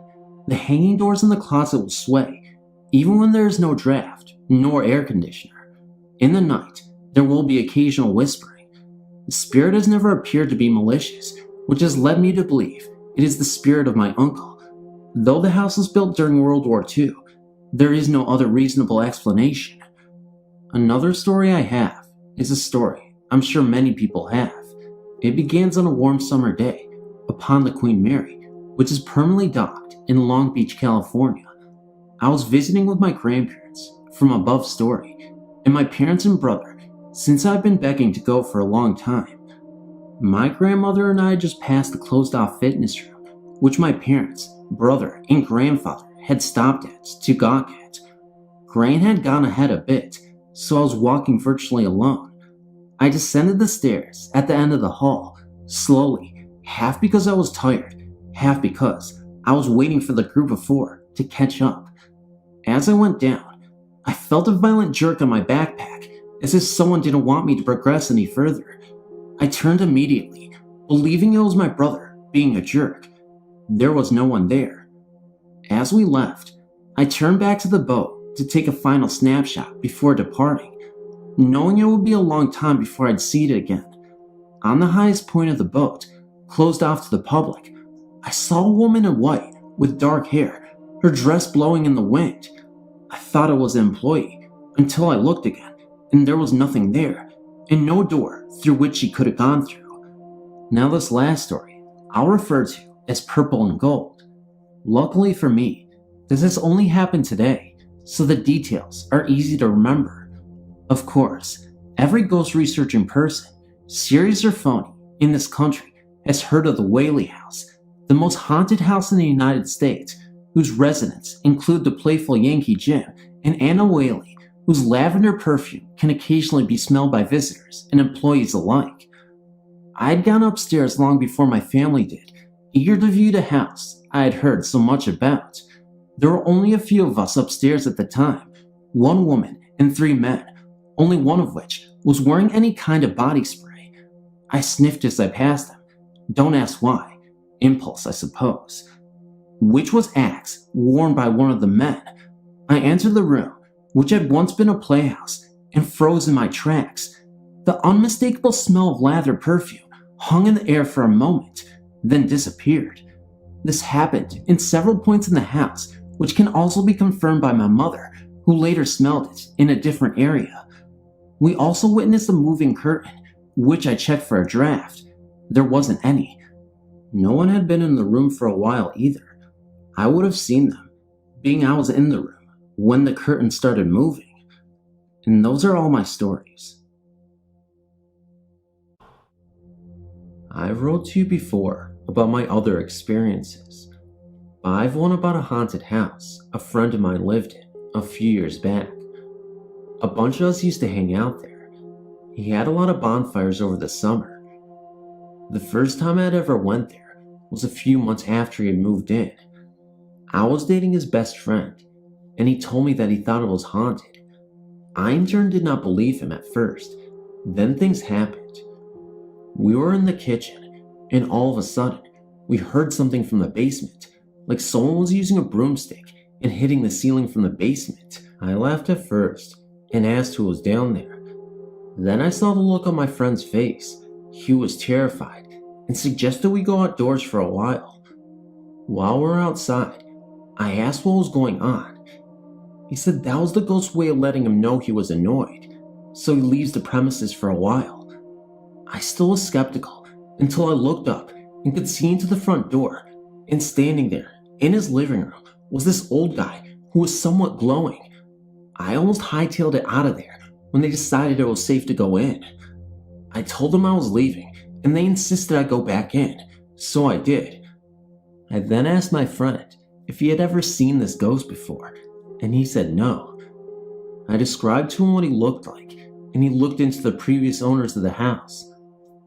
the hanging doors in the closet will sway, even when there is no draft nor air conditioner. In the night, there will be occasional whispering. The spirit has never appeared to be malicious, which has led me to believe it is the spirit of my uncle. Though the house was built during World War II, there is no other reasonable explanation. Another story I have is a story I'm sure many people have. It begins on a warm summer day upon the Queen Mary, which is permanently docked in Long Beach, California. I was visiting with my grandparents from above story, and my parents and brother, since I've been begging to go for a long time. My grandmother and I just passed the closed-off fitness room, which my parents, brother, and grandfather had stopped at to gawk at. Gran had gone ahead a bit, so I was walking virtually alone. I descended the stairs at the end of the hall, slowly, half because I was tired, half because I was waiting for the group of four to catch up. As I went down, I felt a violent jerk on my backpack, as if someone didn't want me to progress any further. I turned immediately, believing it was my brother being a jerk. There was no one there. As we left, I turned back to the boat to take a final snapshot before departing, knowing it would be a long time before I'd see it again. On the highest point of the boat, closed off to the public, I saw a woman in white with dark hair, her dress blowing in the wind. I thought it was an employee until I looked again, and there was nothing there, and no door through which she could have gone through. Now this last story I'll refer to as Purple and Gold. Luckily for me, this has only happened today, so the details are easy to remember. Of course, every ghost researching person, serious or phony, in this country has heard of the Whaley House, the most haunted house in the United States, whose residents include the playful Yankee Jim and Anna Whaley, whose lavender perfume can occasionally be smelled by visitors and employees alike. I had gone upstairs long before my family did, eager to view the house I had heard so much about. There were only a few of us upstairs at the time, one woman and 3 men, only one of which was wearing any kind of body spray. I sniffed as I passed them. Don't ask why. Impulse, I suppose. Which was Axe, worn by one of the men. I entered the room, which had once been a playhouse, and froze in my tracks. The unmistakable smell of lather perfume hung in the air for a moment, then disappeared. This happened in several points in the house, which can also be confirmed by my mother, who later smelled it in a different area. We also witnessed a moving curtain, which I checked for a draft. There wasn't any. No one had been in the room for a while either. I would have seen them, being I was in the room when the curtain started moving. And those are all my stories. I've wrote to you before about my other experiences. I've one about a haunted house a friend of mine lived in a few years back. A bunch of us used to hang out there. He had a lot of bonfires over the summer. The first time I'd ever went there was a few months after he had moved in. I was dating his best friend, and he told me that he thought it was haunted. I in turn did not believe him at first. Then things happened. We were in the kitchen, and all of a sudden, we heard something from the basement, like someone was using a broomstick and hitting the ceiling from the basement. I laughed at first and asked who was down there. Then I saw the look on my friend's face. He was terrified and suggested we go outdoors for a while. While we were outside, I asked what was going on, He said that was the ghost's way of letting him know he was annoyed, so he leaves the premises for a while. I still was skeptical until I looked up and could see into the front door, and standing there in his living room was this old guy who was somewhat glowing. I almost hightailed it out of there when they decided it was safe to go in. I told them I was leaving, and they insisted I go back in, so I did. I then asked my friend if he had ever seen this ghost before, and he said no. I described to him what he looked like, and he looked into the previous owners of the house.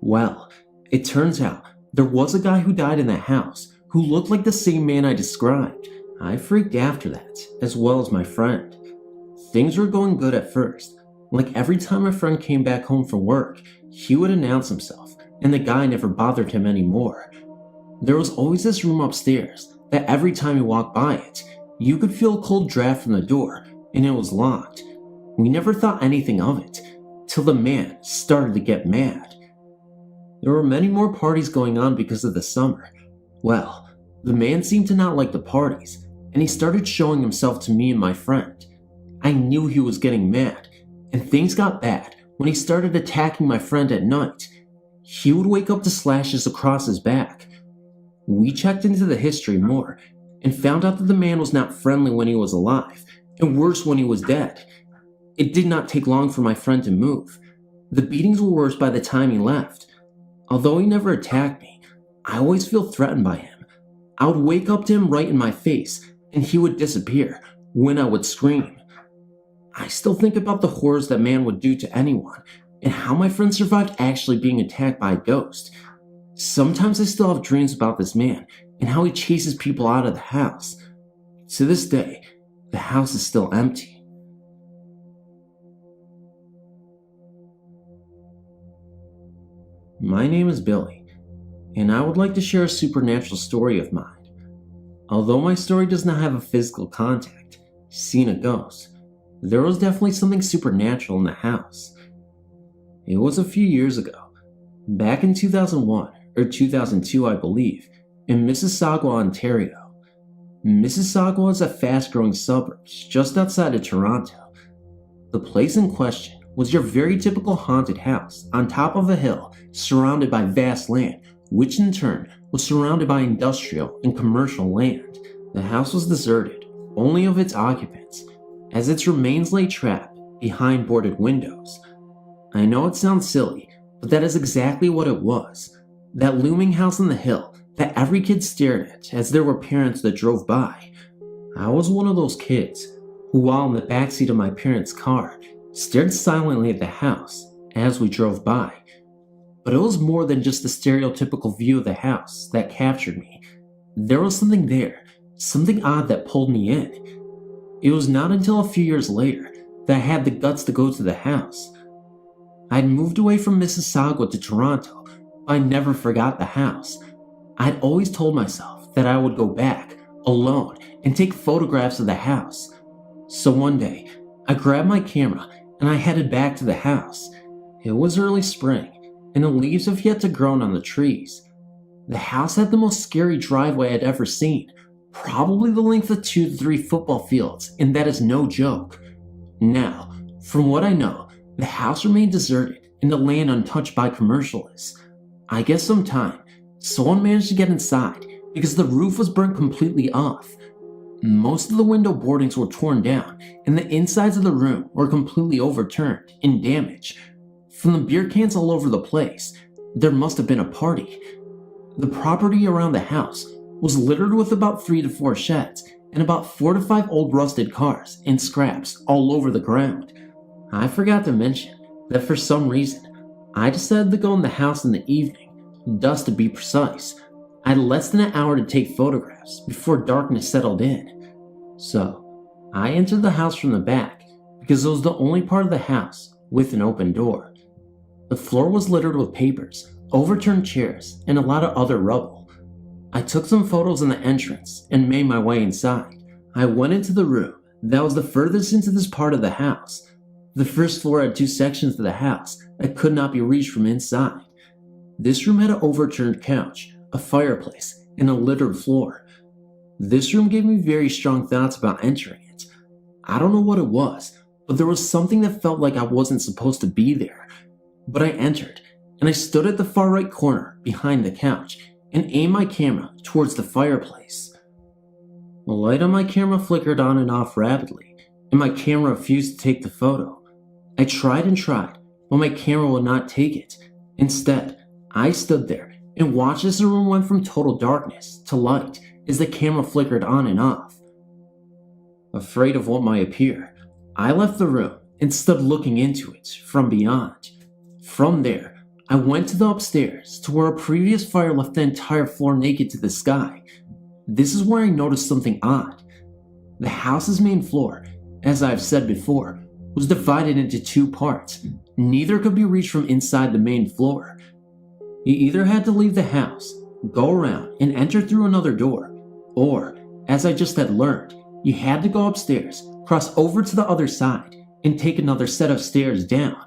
Well, it turns out there was a guy who died in that house who looked like the same man I described. I freaked after that, as well as my friend. Things were going good at first. Like every time my friend came back home from work, he would announce himself, and the guy never bothered him anymore. There was always this room upstairs that every time you walked by it, you could feel a cold draft from the door, and it was locked. We never thought anything of it, till the man started to get mad. There were many more parties going on because of the summer. Well, the man seemed to not like the parties, and he started showing himself to me and my friend. I knew he was getting mad, and things got bad when he started attacking my friend at night. He would wake up to slashes across his back. We checked into the history more, and found out that the man was not friendly when he was alive, and worse when he was dead. It did not take long for my friend to move. The beatings were worse by the time he left. Although he never attacked me, I always feel threatened by him. I would wake up to him right in my face, and he would disappear when I would scream. I still think about the horrors that man would do to anyone, and how my friend survived actually being attacked by a ghost. Sometimes I still have dreams about this man, and how he chases people out of the house. To this day, the house is still empty. My name is Billy, and I would like to share a supernatural story of mine. Although my story does not have a physical contact, seeing a ghost, there was definitely something supernatural in the house. It was a few years ago, back in 2001 or 2002 I believe, in Mississauga, Ontario. Mississauga is a fast-growing suburb just outside of Toronto. The place in question was your very typical haunted house on top of a hill surrounded by vast land, which in turn was surrounded by industrial and commercial land. The house was deserted, only of its occupants, as its remains lay trapped behind boarded windows. I know it sounds silly, but that is exactly what it was. That looming house on the hill that every kid stared at as there were parents that drove by. I was one of those kids who, while in the backseat of my parents' car, stared silently at the house as we drove by. But it was more than just the stereotypical view of the house that captured me. There was something there, something odd that pulled me in. It was not until a few years later that I had the guts to go to the house. I'd moved away from Mississauga to Toronto, but I never forgot the house. I'd always told myself that I would go back, alone, and take photographs of the house. So one day, I grabbed my camera and I headed back to the house. It was early spring, and the leaves have yet to grow on the trees. The house had the most scary driveway I'd ever seen, probably the length of 2 to 3 football fields, and that is no joke. Now, from what I know, the house remained deserted and the land untouched by commercialists. I guess sometime, someone managed to get inside because the roof was burnt completely off. Most of the window boardings were torn down, and the insides of the room were completely overturned and damaged. From the beer cans all over the place, there must have been a party. The property around the house was littered with about 3 to 4 sheds and about 4 to 5 old rusted cars and scraps all over the ground. I forgot to mention that for some reason, I decided to go in the house in the evening, dusk to be precise. I had less than an hour to take photographs before darkness settled in. So, I entered the house from the back because it was the only part of the house with an open door. The floor was littered with papers, overturned chairs, and a lot of other rubble. I took some photos in the entrance and made my way inside. I went into the room that was the furthest into this part of the house. The first floor had 2 sections of the house that could not be reached from inside. This room had an overturned couch, a fireplace, and a littered floor. This room gave me very strong thoughts about entering it. I don't know what it was, but there was something that felt like I wasn't supposed to be there. But I entered, and I stood at the far right corner behind the couch and aimed my camera towards the fireplace. The light on my camera flickered on and off rapidly, and my camera refused to take the photo. I tried and tried, but my camera would not take it. Instead, I stood there and watched as the room went from total darkness to light as the camera flickered on and off. Afraid of what might appear, I left the room and stood looking into it from beyond. From there, I went to the upstairs to where a previous fire left the entire floor naked to the sky. This is where I noticed something odd. The house's main floor, as I've said before, was divided into two parts. Neither could be reached from inside the main floor. You either had to leave the house, go around and enter through another door, or, as I just had learned, you had to go upstairs, cross over to the other side, and take another set of stairs down.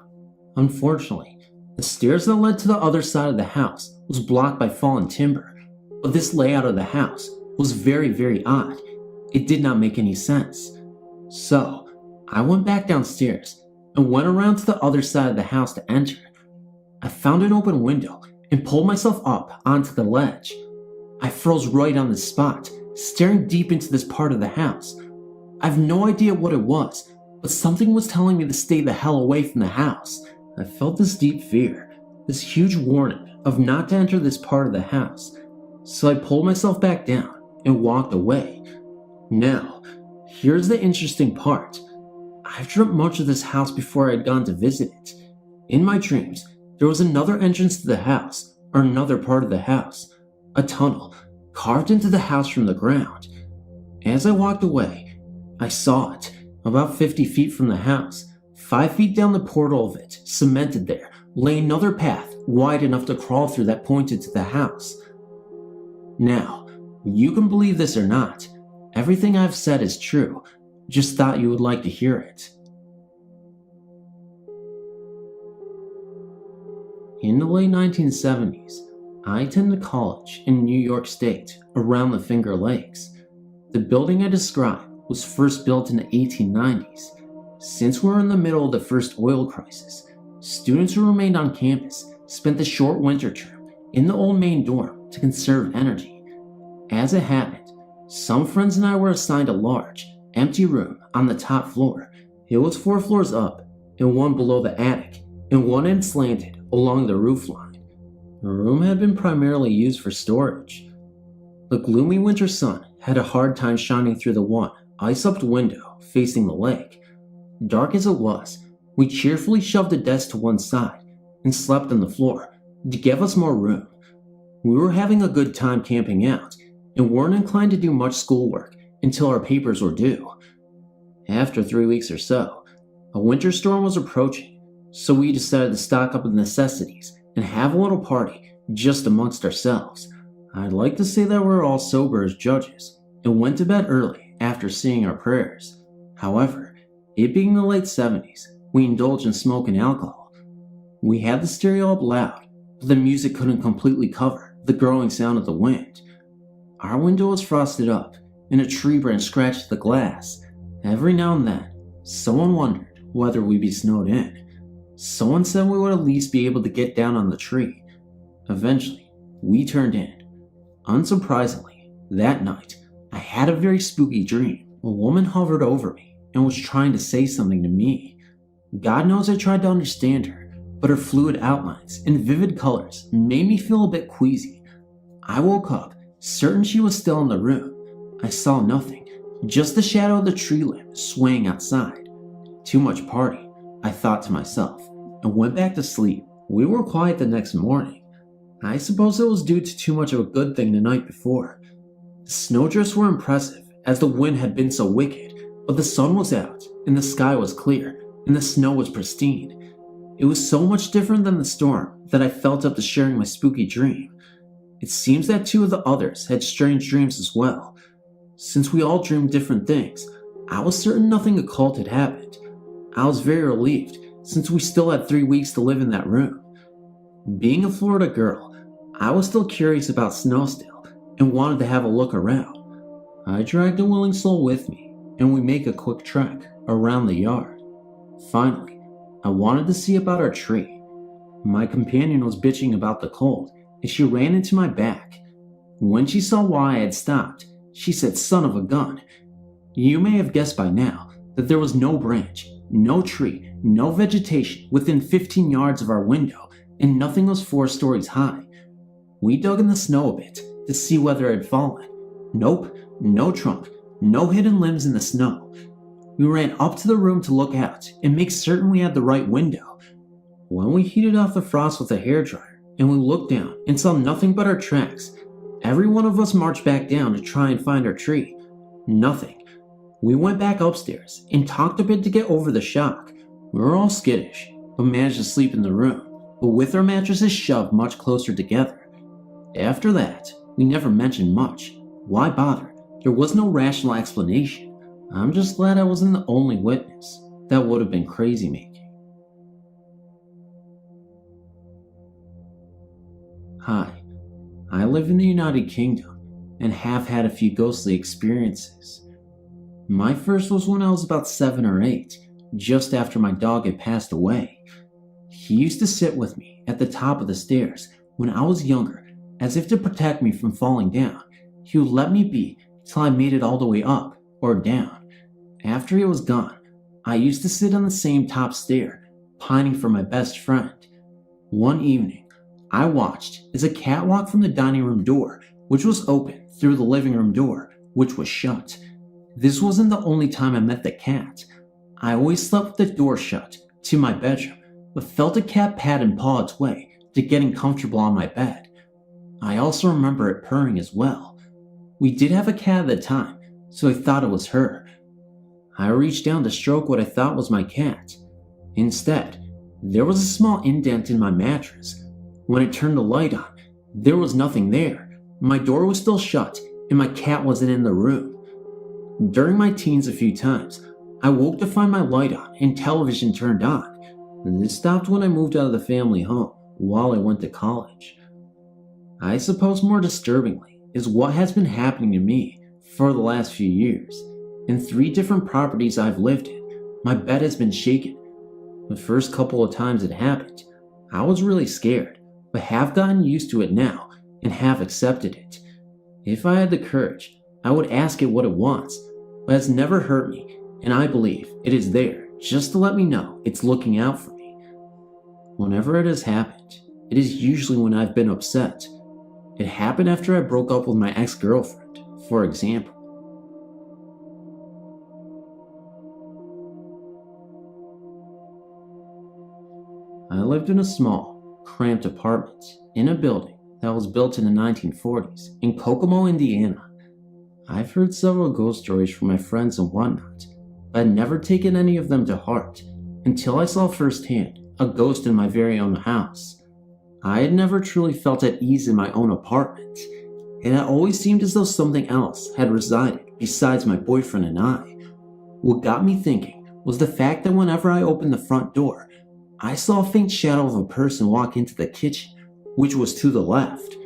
Unfortunately, the stairs that led to the other side of the house was blocked by fallen timber, but this layout of the house was very, very odd. It did not make any sense. So, I went back downstairs and went around to the other side of the house to enter. I found an open window and pulled myself up onto the ledge. I froze right on the spot, staring deep into this part of the house. I have no idea what it was, but something was telling me to stay the hell away from the house. I felt this deep fear, this huge warning of not to enter this part of the house, so I pulled myself back down and walked away. Now, here's the interesting part. I've dreamt much of this house before I had gone to visit it. In my dreams, there was another entrance to the house, or another part of the house, a tunnel carved into the house from the ground. As I walked away, I saw it, about 50 feet from the house. 5 feet down the portal of it, cemented there, lay another path wide enough to crawl through that pointed to the house. Now, you can believe this or not, everything I've said is true. Just thought you would like to hear it. In the late 1970s, I attended college in New York State, around the Finger Lakes. The building I describe was first built in the 1890s. Since we were in the middle of the first oil crisis, students who remained on campus spent the short winter term in the old main dorm to conserve energy. As it happened, some friends and I were assigned a large, empty room on the top floor. It was 4 floors up, and one below the attic, and one end slanted along the roof line. The room had been primarily used for storage. The gloomy winter sun had a hard time shining through the one ice-upped window facing the lake. Dark as it was, we cheerfully shoved a desk to one side and slept on the floor to give us more room. We were having a good time camping out and weren't inclined to do much schoolwork until our papers were due. After 3 weeks or so, a winter storm was approaching, so we decided to stock up on necessities and have a little party just amongst ourselves. I'd like to say that we were all sober as judges and went to bed early after saying our prayers. However, it being the late 70s, we indulged in smoke and alcohol. We had the stereo up loud, but the music couldn't completely cover the growing sound of the wind. Our window was frosted up, and a tree branch scratched the glass. Every now and then, someone wondered whether we'd be snowed in. Someone said we would at least be able to get down on the tree. Eventually, we turned in. Unsurprisingly, that night, I had a very spooky dream. A woman hovered over me and was trying to say something to me. God knows I tried to understand her, but her fluid outlines and vivid colors made me feel a bit queasy. I woke up, certain she was still in the room. I saw nothing, just the shadow of the tree limb swaying outside. Too much party, I thought to myself, and went back to sleep. We were quiet the next morning. I suppose it was due to too much of a good thing the night before. The snowdrifts were impressive, as the wind had been so wicked, but the sun was out, and the sky was clear, and the snow was pristine. It was so much different than the storm that I felt up to sharing my spooky dream. It seems that 2 of the others had strange dreams as well. Since we all dreamed different things, I was certain nothing occult had happened. I was very relieved, since we still had 3 weeks to live in that room. Being a Florida girl, I was still curious about snow still, and wanted to have a look around. I dragged a willing soul with me, and we make a quick trek around the yard. Finally, I wanted to see about our tree. My companion was bitching about the cold, and she ran into my back. When she saw why I had stopped, she said, "Son of a gun." You may have guessed by now that there was no branch, no tree, no vegetation within 15 yards of our window, and nothing was 4 stories high. We dug in the snow a bit to see whether it had fallen. Nope, no trunk, no hidden limbs in the snow. We ran up to the room to look out and make certain we had the right window. When we heated off the frost with a hairdryer and we looked down and saw nothing but our tracks, every one of us marched back down to try and find our tree. Nothing. We went back upstairs and talked a bit to get over the shock. We were all skittish, but managed to sleep in the room, but with our mattresses shoved much closer together. After that, we never mentioned much. Why bother? There was no rational explanation. I'm just glad I wasn't the only witness. That would have been crazy making. Hi, I live in the United Kingdom and have had a few ghostly experiences. My first was when I was about 7 or 8, just after my dog had passed away. He used to sit with me at the top of the stairs when I was younger, as if to protect me from falling down. He would let me be till I made it all the way up or down. After he was gone, I used to sit on the same top stair, pining for my best friend. One evening, I watched as a cat walked from the dining room door, which was open, through the living room door, which was shut. This wasn't the only time I met the cat. I always slept with the door shut to my bedroom, but felt a cat pat and paw its way to getting comfortable on my bed. I also remember it purring as well. We did have a cat at the time, so I thought it was her. I reached down to stroke what I thought was my cat. Instead, there was a small indent in my mattress. When I turned the light on, there was nothing there. My door was still shut, and my cat wasn't in the room. During my teens a few times, I woke to find my light on and television turned on. This stopped when I moved out of the family home while I went to college. I suppose more disturbingly is what has been happening to me for the last few years. In 3 different properties I've lived in, my bed has been shaken. The first couple of times it happened, I was really scared, but have gotten used to it now and have accepted it. If I had the courage, I would ask it what it wants, but it's never hurt me, and I believe it is there just to let me know it's looking out for me. Whenever it has happened, it is usually when I've been upset. It happened after I broke up with my ex-girlfriend, for example. I lived in a small, cramped apartment in a building that was built in the 1940s in Kokomo, Indiana. I've heard several ghost stories from my friends and whatnot, but I'd never taken any of them to heart until I saw firsthand a ghost in my very own house. I had never truly felt at ease in my own apartment. It had always seemed as though something else had resided besides my boyfriend and I. What got me thinking was the fact that whenever I opened the front door, I saw a faint shadow of a person walk into the kitchen, which was to the left.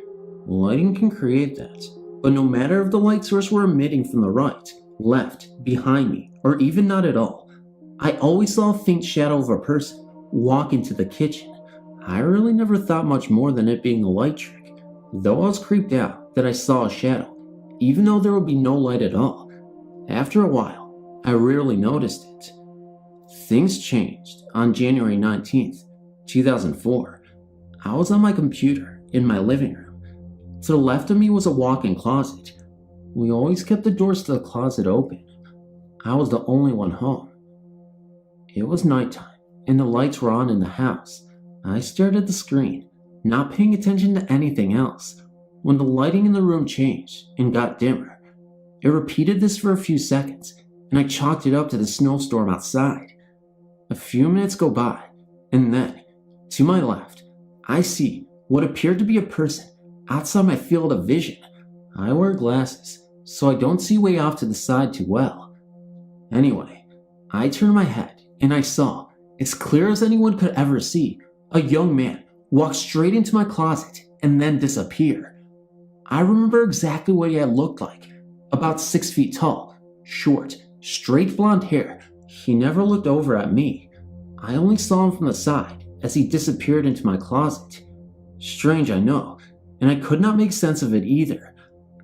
Lighting can create that, but no matter if the light source were emitting from the right, left, behind me, or even not at all, I always saw a faint shadow of a person walk into the kitchen. I really never thought much more than it being a light trick, though I was creeped out that I saw a shadow, even though there would be no light at all. After a while, I rarely noticed it. Things changed on January 19th, 2004. I was on my computer in my living room. To the left of me was a walk-in closet. We always kept the doors to the closet open. I was the only one home. It was nighttime, and the lights were on in the house. I stared at the screen, not paying attention to anything else, when the lighting in the room changed and got dimmer. It repeated this for a few seconds, and I chalked it up to the snowstorm outside. A few minutes go by, and then, to my left, I see what appeared to be a person outside my field of vision. I wear glasses, so I don't see way off to the side too well. Anyway, I turned my head, and I saw, as clear as anyone could ever see, a young man walk straight into my closet and then disappear. I remember exactly what he had looked like, about 6 feet tall, short, Straight blonde hair. He never looked over at me. I only saw him from the side as he disappeared into my closet. Strange, I know, and I could not make sense of it either.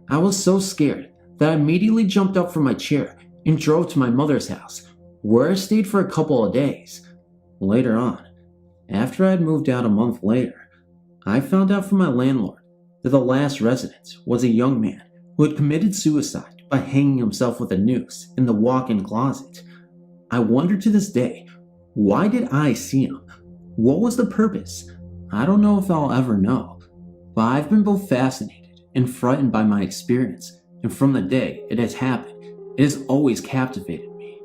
I was so scared that I immediately jumped up from my chair and drove to my mother's house, where I stayed for a couple of days. Later on, after I had moved out a month later, I found out from my landlord that the last resident was a young man who had committed suicide by hanging himself with a noose in the walk-in closet. I wonder to this day, why did I see him? What was the purpose? I don't know if I'll ever know, but I've been both fascinated and frightened by my experience, and from the day it has happened, it has always captivated me.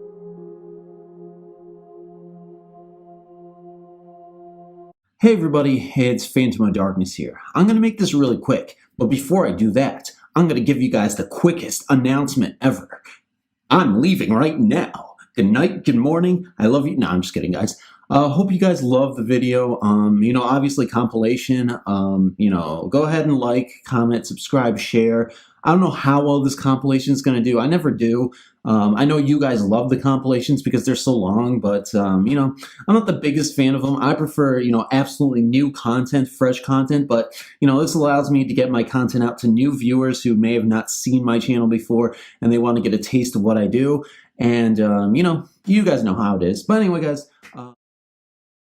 Hey everybody, it's Phantomofdarkness here. I'm going to make this really quick, but before I do that, I'm going to give you guys the quickest announcement ever. I'm leaving right now. Good night, good morning, I love you. No, I'm just kidding, guys. Hope you guys love the video. Obviously compilation. Go ahead and like, comment, subscribe, share. I don't know how well this compilation is going to do. I never do. I know you guys love the compilations because they're so long, but, I'm not the biggest fan of them. I prefer, absolutely new content, fresh content, but, this allows me to get my content out to new viewers who may have not seen my channel before and they want to get a taste of what I do. And, you guys know how it is. But anyway, guys,